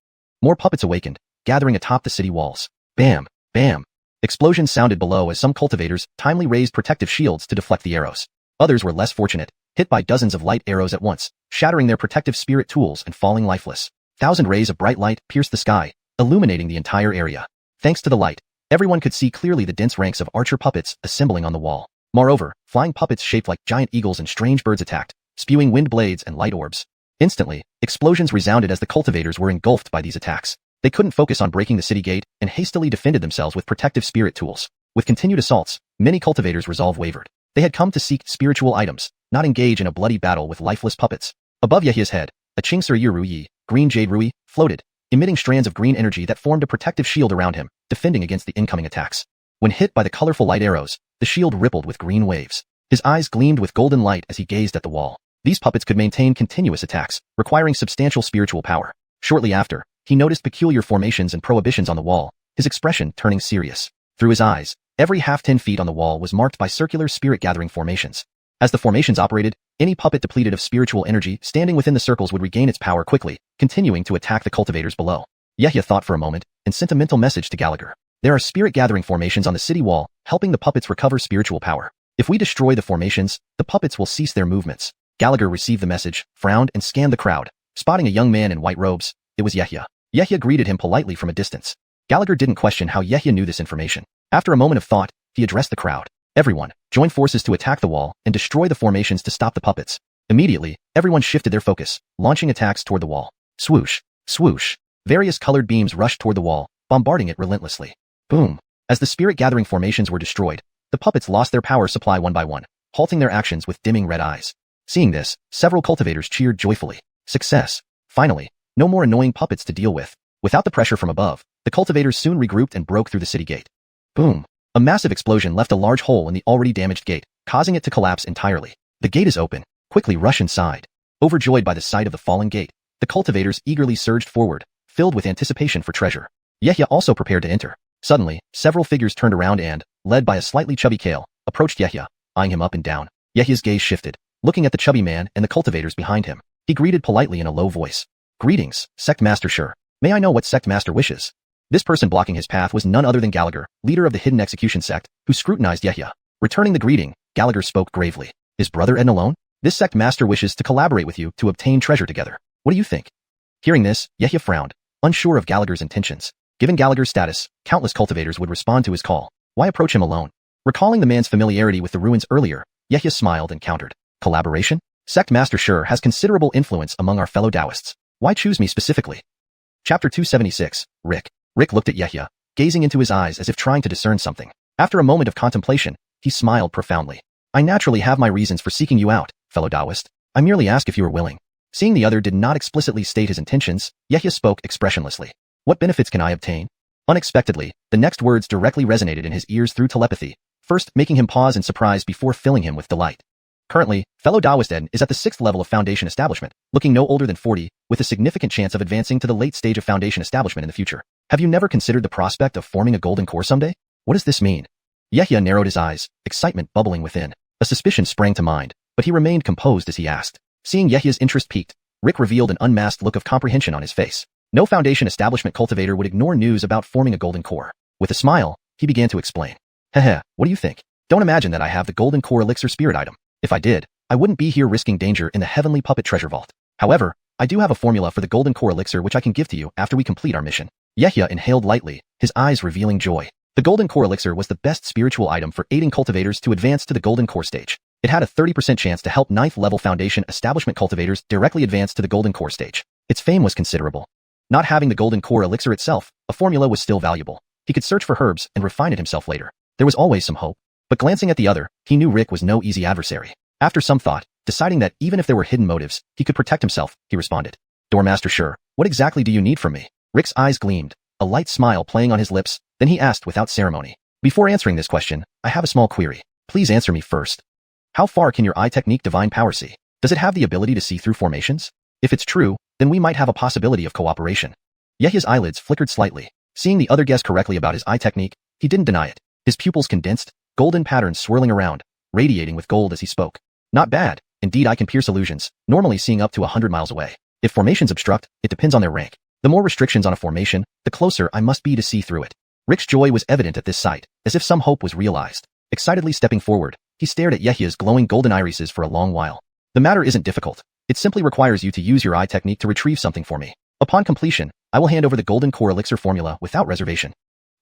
More puppets awakened, gathering atop the city walls. Bam, bam. Explosions sounded below as some cultivators timely raised protective shields to deflect the arrows. Others were less fortunate, hit by dozens of light arrows at once, shattering their protective spirit tools and falling lifeless. 1,000 rays of bright light pierced the sky, illuminating the entire area. Thanks to the light, everyone could see clearly the dense ranks of archer puppets assembling on the wall. Moreover, flying puppets shaped like giant eagles and strange birds attacked, spewing wind blades and light orbs. Instantly, explosions resounded as the cultivators were engulfed by these attacks. They couldn't focus on breaking the city gate and hastily defended themselves with protective spirit tools. With continued assaults, many cultivators' resolve wavered. They had come to seek spiritual items, not engage in a bloody battle with lifeless puppets. Above Yehia's head, a Qingser Yu Ruyi, green jade Rui, floated, emitting strands of green energy that formed a protective shield around him, defending against the incoming attacks. When hit by the colorful light arrows, the shield rippled with green waves. His eyes gleamed with golden light as he gazed at the wall. These puppets could maintain continuous attacks, requiring substantial spiritual power. Shortly after, he noticed peculiar formations and prohibitions on the wall, his expression turning serious. Through his eyes, every half 10 feet on the wall was marked by circular spirit-gathering formations. As the formations operated, any puppet depleted of spiritual energy standing within the circles would regain its power quickly, continuing to attack the cultivators below. Yehia thought for a moment and sent a mental message to Gallagher. There are spirit-gathering formations on the city wall, helping the puppets recover spiritual power. If we destroy the formations, the puppets will cease their movements. Gallagher received the message, frowned and scanned the crowd. Spotting a young man in white robes, it was Yehia. Yehia greeted him politely from a distance. Gallagher didn't question how Yehia knew this information. After a moment of thought, he addressed the crowd. Everyone, join forces to attack the wall and destroy the formations to stop the puppets. Immediately, everyone shifted their focus, launching attacks toward the wall. Swoosh, swoosh. Various colored beams rushed toward the wall, bombarding it relentlessly. Boom. As the spirit-gathering formations were destroyed, the puppets lost their power supply one by one, halting their actions with dimming red eyes. Seeing this, several cultivators cheered joyfully. Success. Finally, no more annoying puppets to deal with. Without the pressure from above, the cultivators soon regrouped and broke through the city gate. Boom. A massive explosion left a large hole in the already damaged gate, causing it to collapse entirely. The gate is open. Quickly rush inside. Overjoyed by the sight of the fallen gate, the cultivators eagerly surged forward, filled with anticipation for treasure. Yehia also prepared to enter. Suddenly, several figures turned around and, led by a slightly chubby Kale, approached Yehia, eyeing him up and down. Yehia's gaze shifted, looking at the chubby man and the cultivators behind him. He greeted politely in a low voice. Greetings, Sect Master Sure. May I know what Sect Master wishes? This person blocking his path was none other than Gallagher, leader of the Hidden Execution sect, who scrutinized Yehia. Returning the greeting, Gallagher spoke gravely. His brother Edna alone? This sect master wishes to collaborate with you to obtain treasure together. What do you think? Hearing this, Yehia frowned, unsure of Gallagher's intentions. Given Gallagher's status, countless cultivators would respond to his call. Why approach him alone? Recalling the man's familiarity with the ruins earlier, Yehia smiled and countered. Collaboration? Sect Master Sure has considerable influence among our fellow Taoists. Why choose me specifically? Chapter 276, Rick. Rick looked at Yehia, gazing into his eyes as if trying to discern something. After a moment of contemplation, he smiled profoundly. I naturally have my reasons for seeking you out, fellow Taoist. I merely ask if you are willing. Seeing the other did not explicitly state his intentions, Yehia spoke expressionlessly. What benefits can I obtain? Unexpectedly, the next words directly resonated in his ears through telepathy, first making him pause in surprise before filling him with delight. Currently, fellow Taoist Ed is at the 6th level of Foundation Establishment, looking no older than 40, with a significant chance of advancing to the late stage of Foundation Establishment in the future. Have you never considered the prospect of forming a golden core someday? What does this mean? Yehia narrowed his eyes, excitement bubbling within. A suspicion sprang to mind, but he remained composed as he asked. Seeing Yehia's interest piqued, Rick revealed an unmasked look of comprehension on his face. No Foundation Establishment cultivator would ignore news about forming a golden core. With a smile, he began to explain. Heh, what do you think? Don't imagine that I have the golden core elixir spirit item. If I did, I wouldn't be here risking danger in the Heavenly Puppet Treasure Vault. However, I do have a formula for the golden core elixir which I can give to you after we complete our mission. Yehia inhaled lightly, his eyes revealing joy. The golden core elixir was the best spiritual item for aiding cultivators to advance to the golden core stage. It had a 30% chance to help 9th level Foundation Establishment cultivators directly advance to the golden core stage. Its fame was considerable. Not having the golden core elixir itself, a formula was still valuable. He could search for herbs and refine it himself later. There was always some hope. But glancing at the other, he knew Rick was no easy adversary. After some thought, deciding that even if there were hidden motives, he could protect himself, he responded. Doormaster Sure, what exactly do you need from me? Rick's eyes gleamed, a light smile playing on his lips, then he asked without ceremony. Before answering this question, I have a small query. Please answer me first. How far can your eye technique divine power see? Does it have the ability to see through formations? If it's true, then we might have a possibility of cooperation. Yehia's eyelids flickered slightly. Seeing the other guess correctly about his eye technique, he didn't deny it. His pupils condensed, golden patterns swirling around, radiating with gold as he spoke. Not bad. Indeed, I can pierce illusions, normally seeing up to 100 miles away. If formations obstruct, it depends on their rank. The more restrictions on a formation, the closer I must be to see through it. Rick's joy was evident at this sight, as if some hope was realized. Excitedly stepping forward, he stared at Yehia's glowing golden irises for a long while. The matter isn't difficult. It simply requires you to use your eye technique to retrieve something for me. Upon completion, I will hand over the golden core elixir formula without reservation.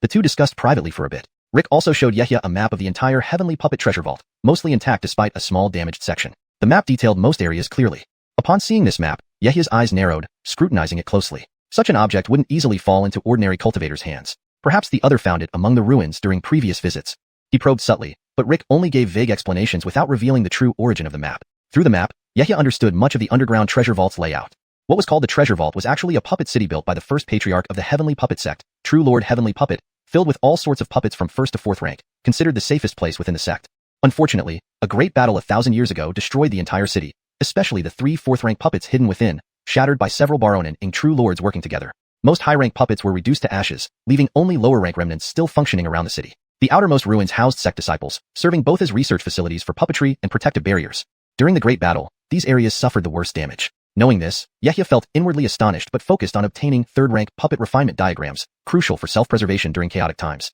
The two discussed privately for a bit. Rick also showed Yehia a map of the entire Heavenly Puppet Treasure Vault, mostly intact despite a small damaged section. The map detailed most areas clearly. Upon seeing this map, Yehia's eyes narrowed, scrutinizing it closely. Such an object wouldn't easily fall into ordinary cultivators' hands. Perhaps the other found it among the ruins during previous visits. He probed subtly, but Rick only gave vague explanations without revealing the true origin of the map. Through the map, Yehia understood much of the underground treasure vault's layout. What was called the treasure vault was actually a puppet city built by the first patriarch of the Heavenly Puppet sect, True Lord Heavenly Puppet, filled with all sorts of puppets from 1st to 4th rank, considered the safest place within the sect. Unfortunately, a great battle 1,000 years ago destroyed the entire city, especially the 3 4th rank puppets hidden within, shattered by several Baronin and True Lords working together. Most high-rank puppets were reduced to ashes, leaving only lower-rank remnants still functioning around the city. The outermost ruins housed sect disciples, serving both as research facilities for puppetry and protective barriers. During the Great Battle, these areas suffered the worst damage. Knowing this, Yehia felt inwardly astonished but focused on obtaining 3rd-rank puppet refinement diagrams, crucial for self-preservation during chaotic times.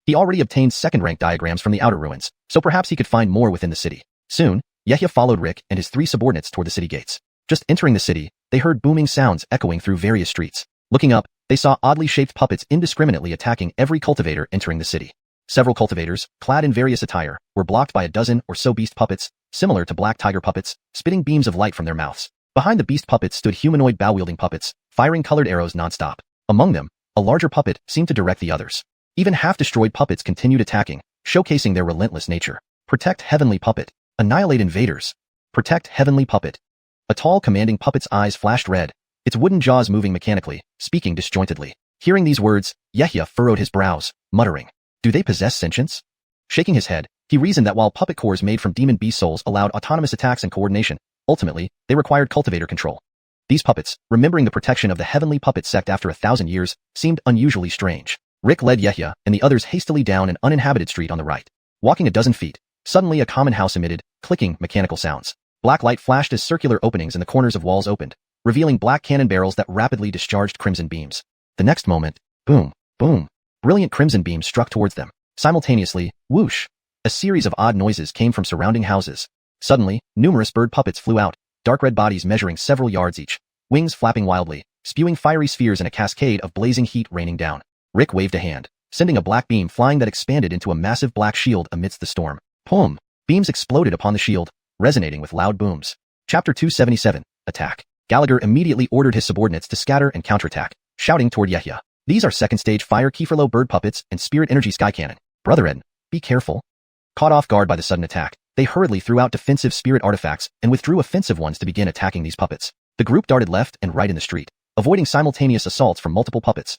He already obtained 2nd-rank diagrams from the outer ruins, so perhaps he could find more within the city. Soon, Yehia followed Rick and his 3 subordinates toward the city gates. Just entering the city, they heard booming sounds echoing through various streets. Looking up, they saw oddly shaped puppets indiscriminately attacking every cultivator entering the city. Several cultivators, clad in various attire, were blocked by a dozen or so beast puppets, similar to black tiger puppets, spitting beams of light from their mouths. Behind the beast puppets stood humanoid bow-wielding puppets, firing colored arrows non-stop. Among them, a larger puppet seemed to direct the others. Even half-destroyed puppets continued attacking, showcasing their relentless nature. Protect Heavenly Puppet. Annihilate invaders. Protect Heavenly Puppet. A tall, commanding puppet's eyes flashed red, its wooden jaws moving mechanically, speaking disjointedly. Hearing these words, Yehia furrowed his brows, muttering, "Do they possess sentience?" Shaking his head, he reasoned that while puppet cores made from demon beast souls allowed autonomous attacks and coordination, ultimately, they required cultivator control. These puppets, remembering the protection of the Heavenly Puppet sect after 1,000 years, seemed unusually strange. Rick led Yehia and the others hastily down an uninhabited street on the right. Walking a dozen feet, suddenly a common house emitted clicking mechanical sounds. Black light flashed as circular openings in the corners of walls opened, revealing black cannon barrels that rapidly discharged crimson beams. The next moment, boom, boom, brilliant crimson beams struck towards them. Simultaneously, whoosh, a series of odd noises came from surrounding houses. Suddenly, numerous bird puppets flew out, dark red bodies measuring several yards each, wings flapping wildly, spewing fiery spheres in a cascade of blazing heat raining down. Rick waved a hand, sending a black beam flying that expanded into a massive black shield amidst the storm. Boom! Beams exploded upon the shield, resonating with loud booms. Chapter 277, Attack. Gallagher immediately ordered his subordinates to scatter and counterattack, shouting toward Yehia. These are second-stage fire Kieferlo bird puppets and spirit energy sky cannon. Brother Ed, be careful. Caught off guard by the sudden attack, they hurriedly threw out defensive spirit artifacts and withdrew offensive ones to begin attacking these puppets. The group darted left and right in the street, avoiding simultaneous assaults from multiple puppets.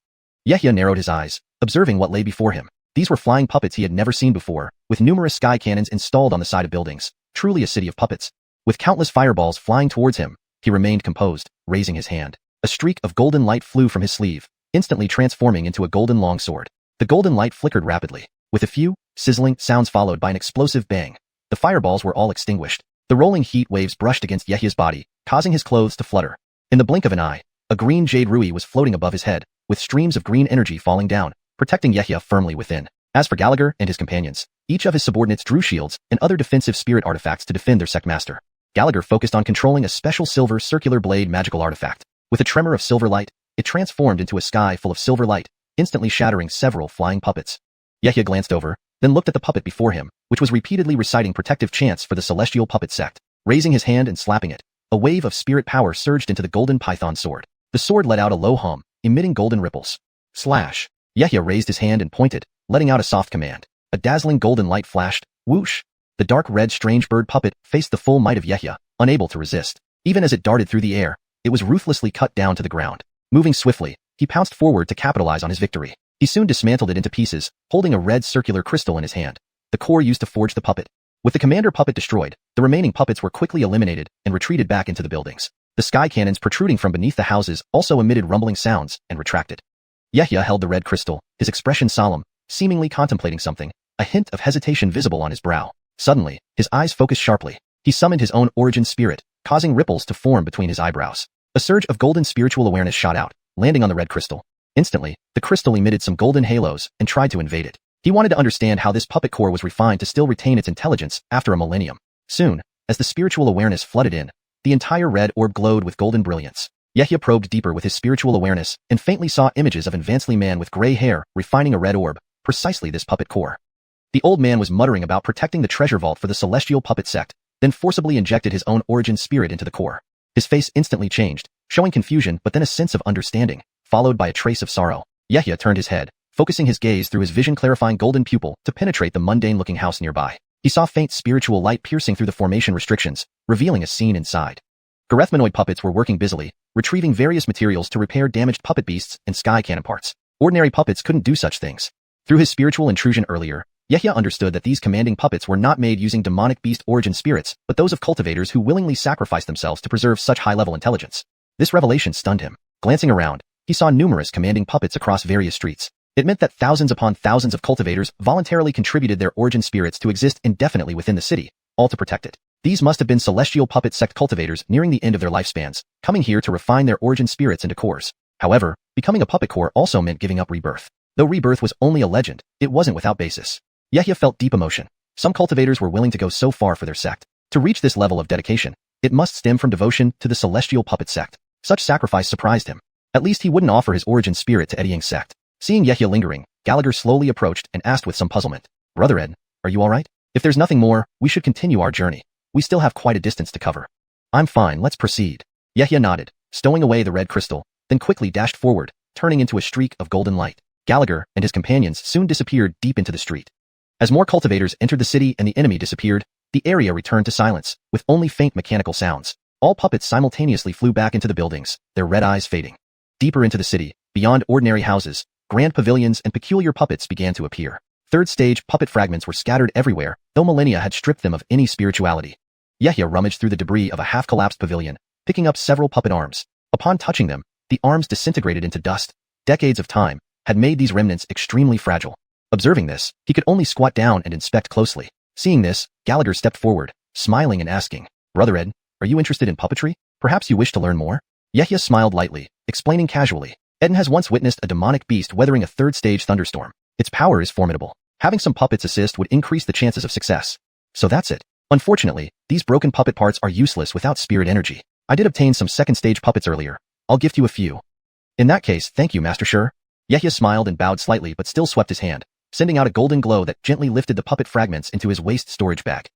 Yehia narrowed his eyes, observing what lay before him. These were flying puppets he had never seen before, with numerous sky cannons installed on the side of buildings. Truly a city of puppets. With countless fireballs flying towards him, he remained composed, raising his hand. A streak of golden light flew from his sleeve, instantly transforming into a golden longsword. The golden light flickered rapidly, with a few sizzling sounds followed by an explosive bang. The fireballs were all extinguished. The rolling heat waves brushed against Yehia's body, causing his clothes to flutter. In the blink of an eye, a green jade rui was floating above his head, with streams of green energy falling down, protecting Yehia firmly within. As for Gallagher and his companions, each of his subordinates drew shields and other defensive spirit artifacts to defend their sect master. Gallagher focused on controlling a special silver circular blade magical artifact. With a tremor of silver light, it transformed into a sky full of silver light, instantly shattering several flying puppets. Yehia glanced over, then looked at the puppet before him, which was repeatedly reciting protective chants for the celestial puppet sect. Raising his hand and slapping it, a wave of spirit power surged into the golden python sword. The sword let out a low hum, emitting golden ripples. Slash. Yehia raised his hand and pointed, letting out a soft command. A dazzling golden light flashed, whoosh. The dark red strange bird puppet faced the full might of Yehia, unable to resist. Even as it darted through the air, it was ruthlessly cut down to the ground. Moving swiftly, he pounced forward to capitalize on his victory. He soon dismantled it into pieces, holding a red circular crystal in his hand, the core used to forge the puppet. With the commander puppet destroyed, the remaining puppets were quickly eliminated and retreated back into the buildings. The sky cannons protruding from beneath the houses also emitted rumbling sounds and retracted. Yehia held the red crystal, his expression solemn, seemingly contemplating something, a hint of hesitation visible on his brow. Suddenly, his eyes focused sharply. He summoned his own origin spirit, causing ripples to form between his eyebrows. A surge of golden spiritual awareness shot out, landing on the red crystal. Instantly, the crystal emitted some golden halos and tried to invade it. He wanted to understand how this puppet core was refined to still retain its intelligence after a millennium. Soon, as the spiritual awareness flooded in, the entire red orb glowed with golden brilliance. Yehia probed deeper with his spiritual awareness and faintly saw images of an advancedly man with gray hair refining a red orb, precisely this puppet core. The old man was muttering about protecting the treasure vault for the celestial puppet sect, then forcibly injected his own origin spirit into the core. His face instantly changed, showing confusion but then a sense of understanding, followed by a trace of sorrow. Yehia turned his head, focusing his gaze through his vision-clarifying golden pupil to penetrate the mundane-looking house nearby. He saw faint spiritual light piercing through the formation restrictions, revealing a scene inside. Garethmanoid puppets were working busily, retrieving various materials to repair damaged puppet beasts and sky cannon parts. Ordinary puppets couldn't do such things. Through his spiritual intrusion earlier, Yehia understood that these commanding puppets were not made using demonic beast origin spirits, but those of cultivators who willingly sacrificed themselves to preserve such high-level intelligence. This revelation stunned him. Glancing around, he saw numerous commanding puppets across various streets. It meant that thousands upon thousands of cultivators voluntarily contributed their origin spirits to exist indefinitely within the city, all to protect it. These must have been celestial puppet sect cultivators nearing the end of their lifespans, coming here to refine their origin spirits into cores. However, becoming a puppet core also meant giving up rebirth. Though rebirth was only a legend, it wasn't without basis. Yehia felt deep emotion. Some cultivators were willing to go so far for their sect. To reach this level of dedication, it must stem from devotion to the celestial puppet sect. Such sacrifice surprised him. At least he wouldn't offer his origin spirit to Eddie's sect. Seeing Yehia lingering, Gallagher slowly approached and asked with some puzzlement, "Brother Ed, are you alright? If there's nothing more, we should continue our journey. We still have quite a distance to cover." "I'm fine, let's proceed." Yehia nodded, stowing away the red crystal, then quickly dashed forward, turning into a streak of golden light. Gallagher and his companions soon disappeared deep into the street. As more cultivators entered the city and the enemy disappeared, the area returned to silence, with only faint mechanical sounds. All puppets simultaneously flew back into the buildings, their red eyes fading. Deeper into the city, beyond ordinary houses, grand pavilions and peculiar puppets began to appear. Third stage puppet fragments were scattered everywhere, though millennia had stripped them of any spirituality. Yehia rummaged through the debris of a half-collapsed pavilion, picking up several puppet arms. Upon touching them, the arms disintegrated into dust. Decades of time had made these remnants extremely fragile. Observing this, he could only squat down and inspect closely. Seeing this, Gallagher stepped forward, smiling and asking, "Brother Ed, are you interested in puppetry? Perhaps you wish to learn more?" Yehia smiled lightly, explaining casually, "Eden has once witnessed a demonic beast weathering a third-stage thunderstorm. Its power is formidable. Having some puppets assist would increase the chances of success. So that's it. Unfortunately, these broken puppet parts are useless without spirit energy. I did obtain some second-stage puppets earlier. I'll gift you a few." "In that case, thank you, Master Sure." Yehia smiled and bowed slightly but still swept his hand, sending out a golden glow that gently lifted the puppet fragments into his waste storage bag.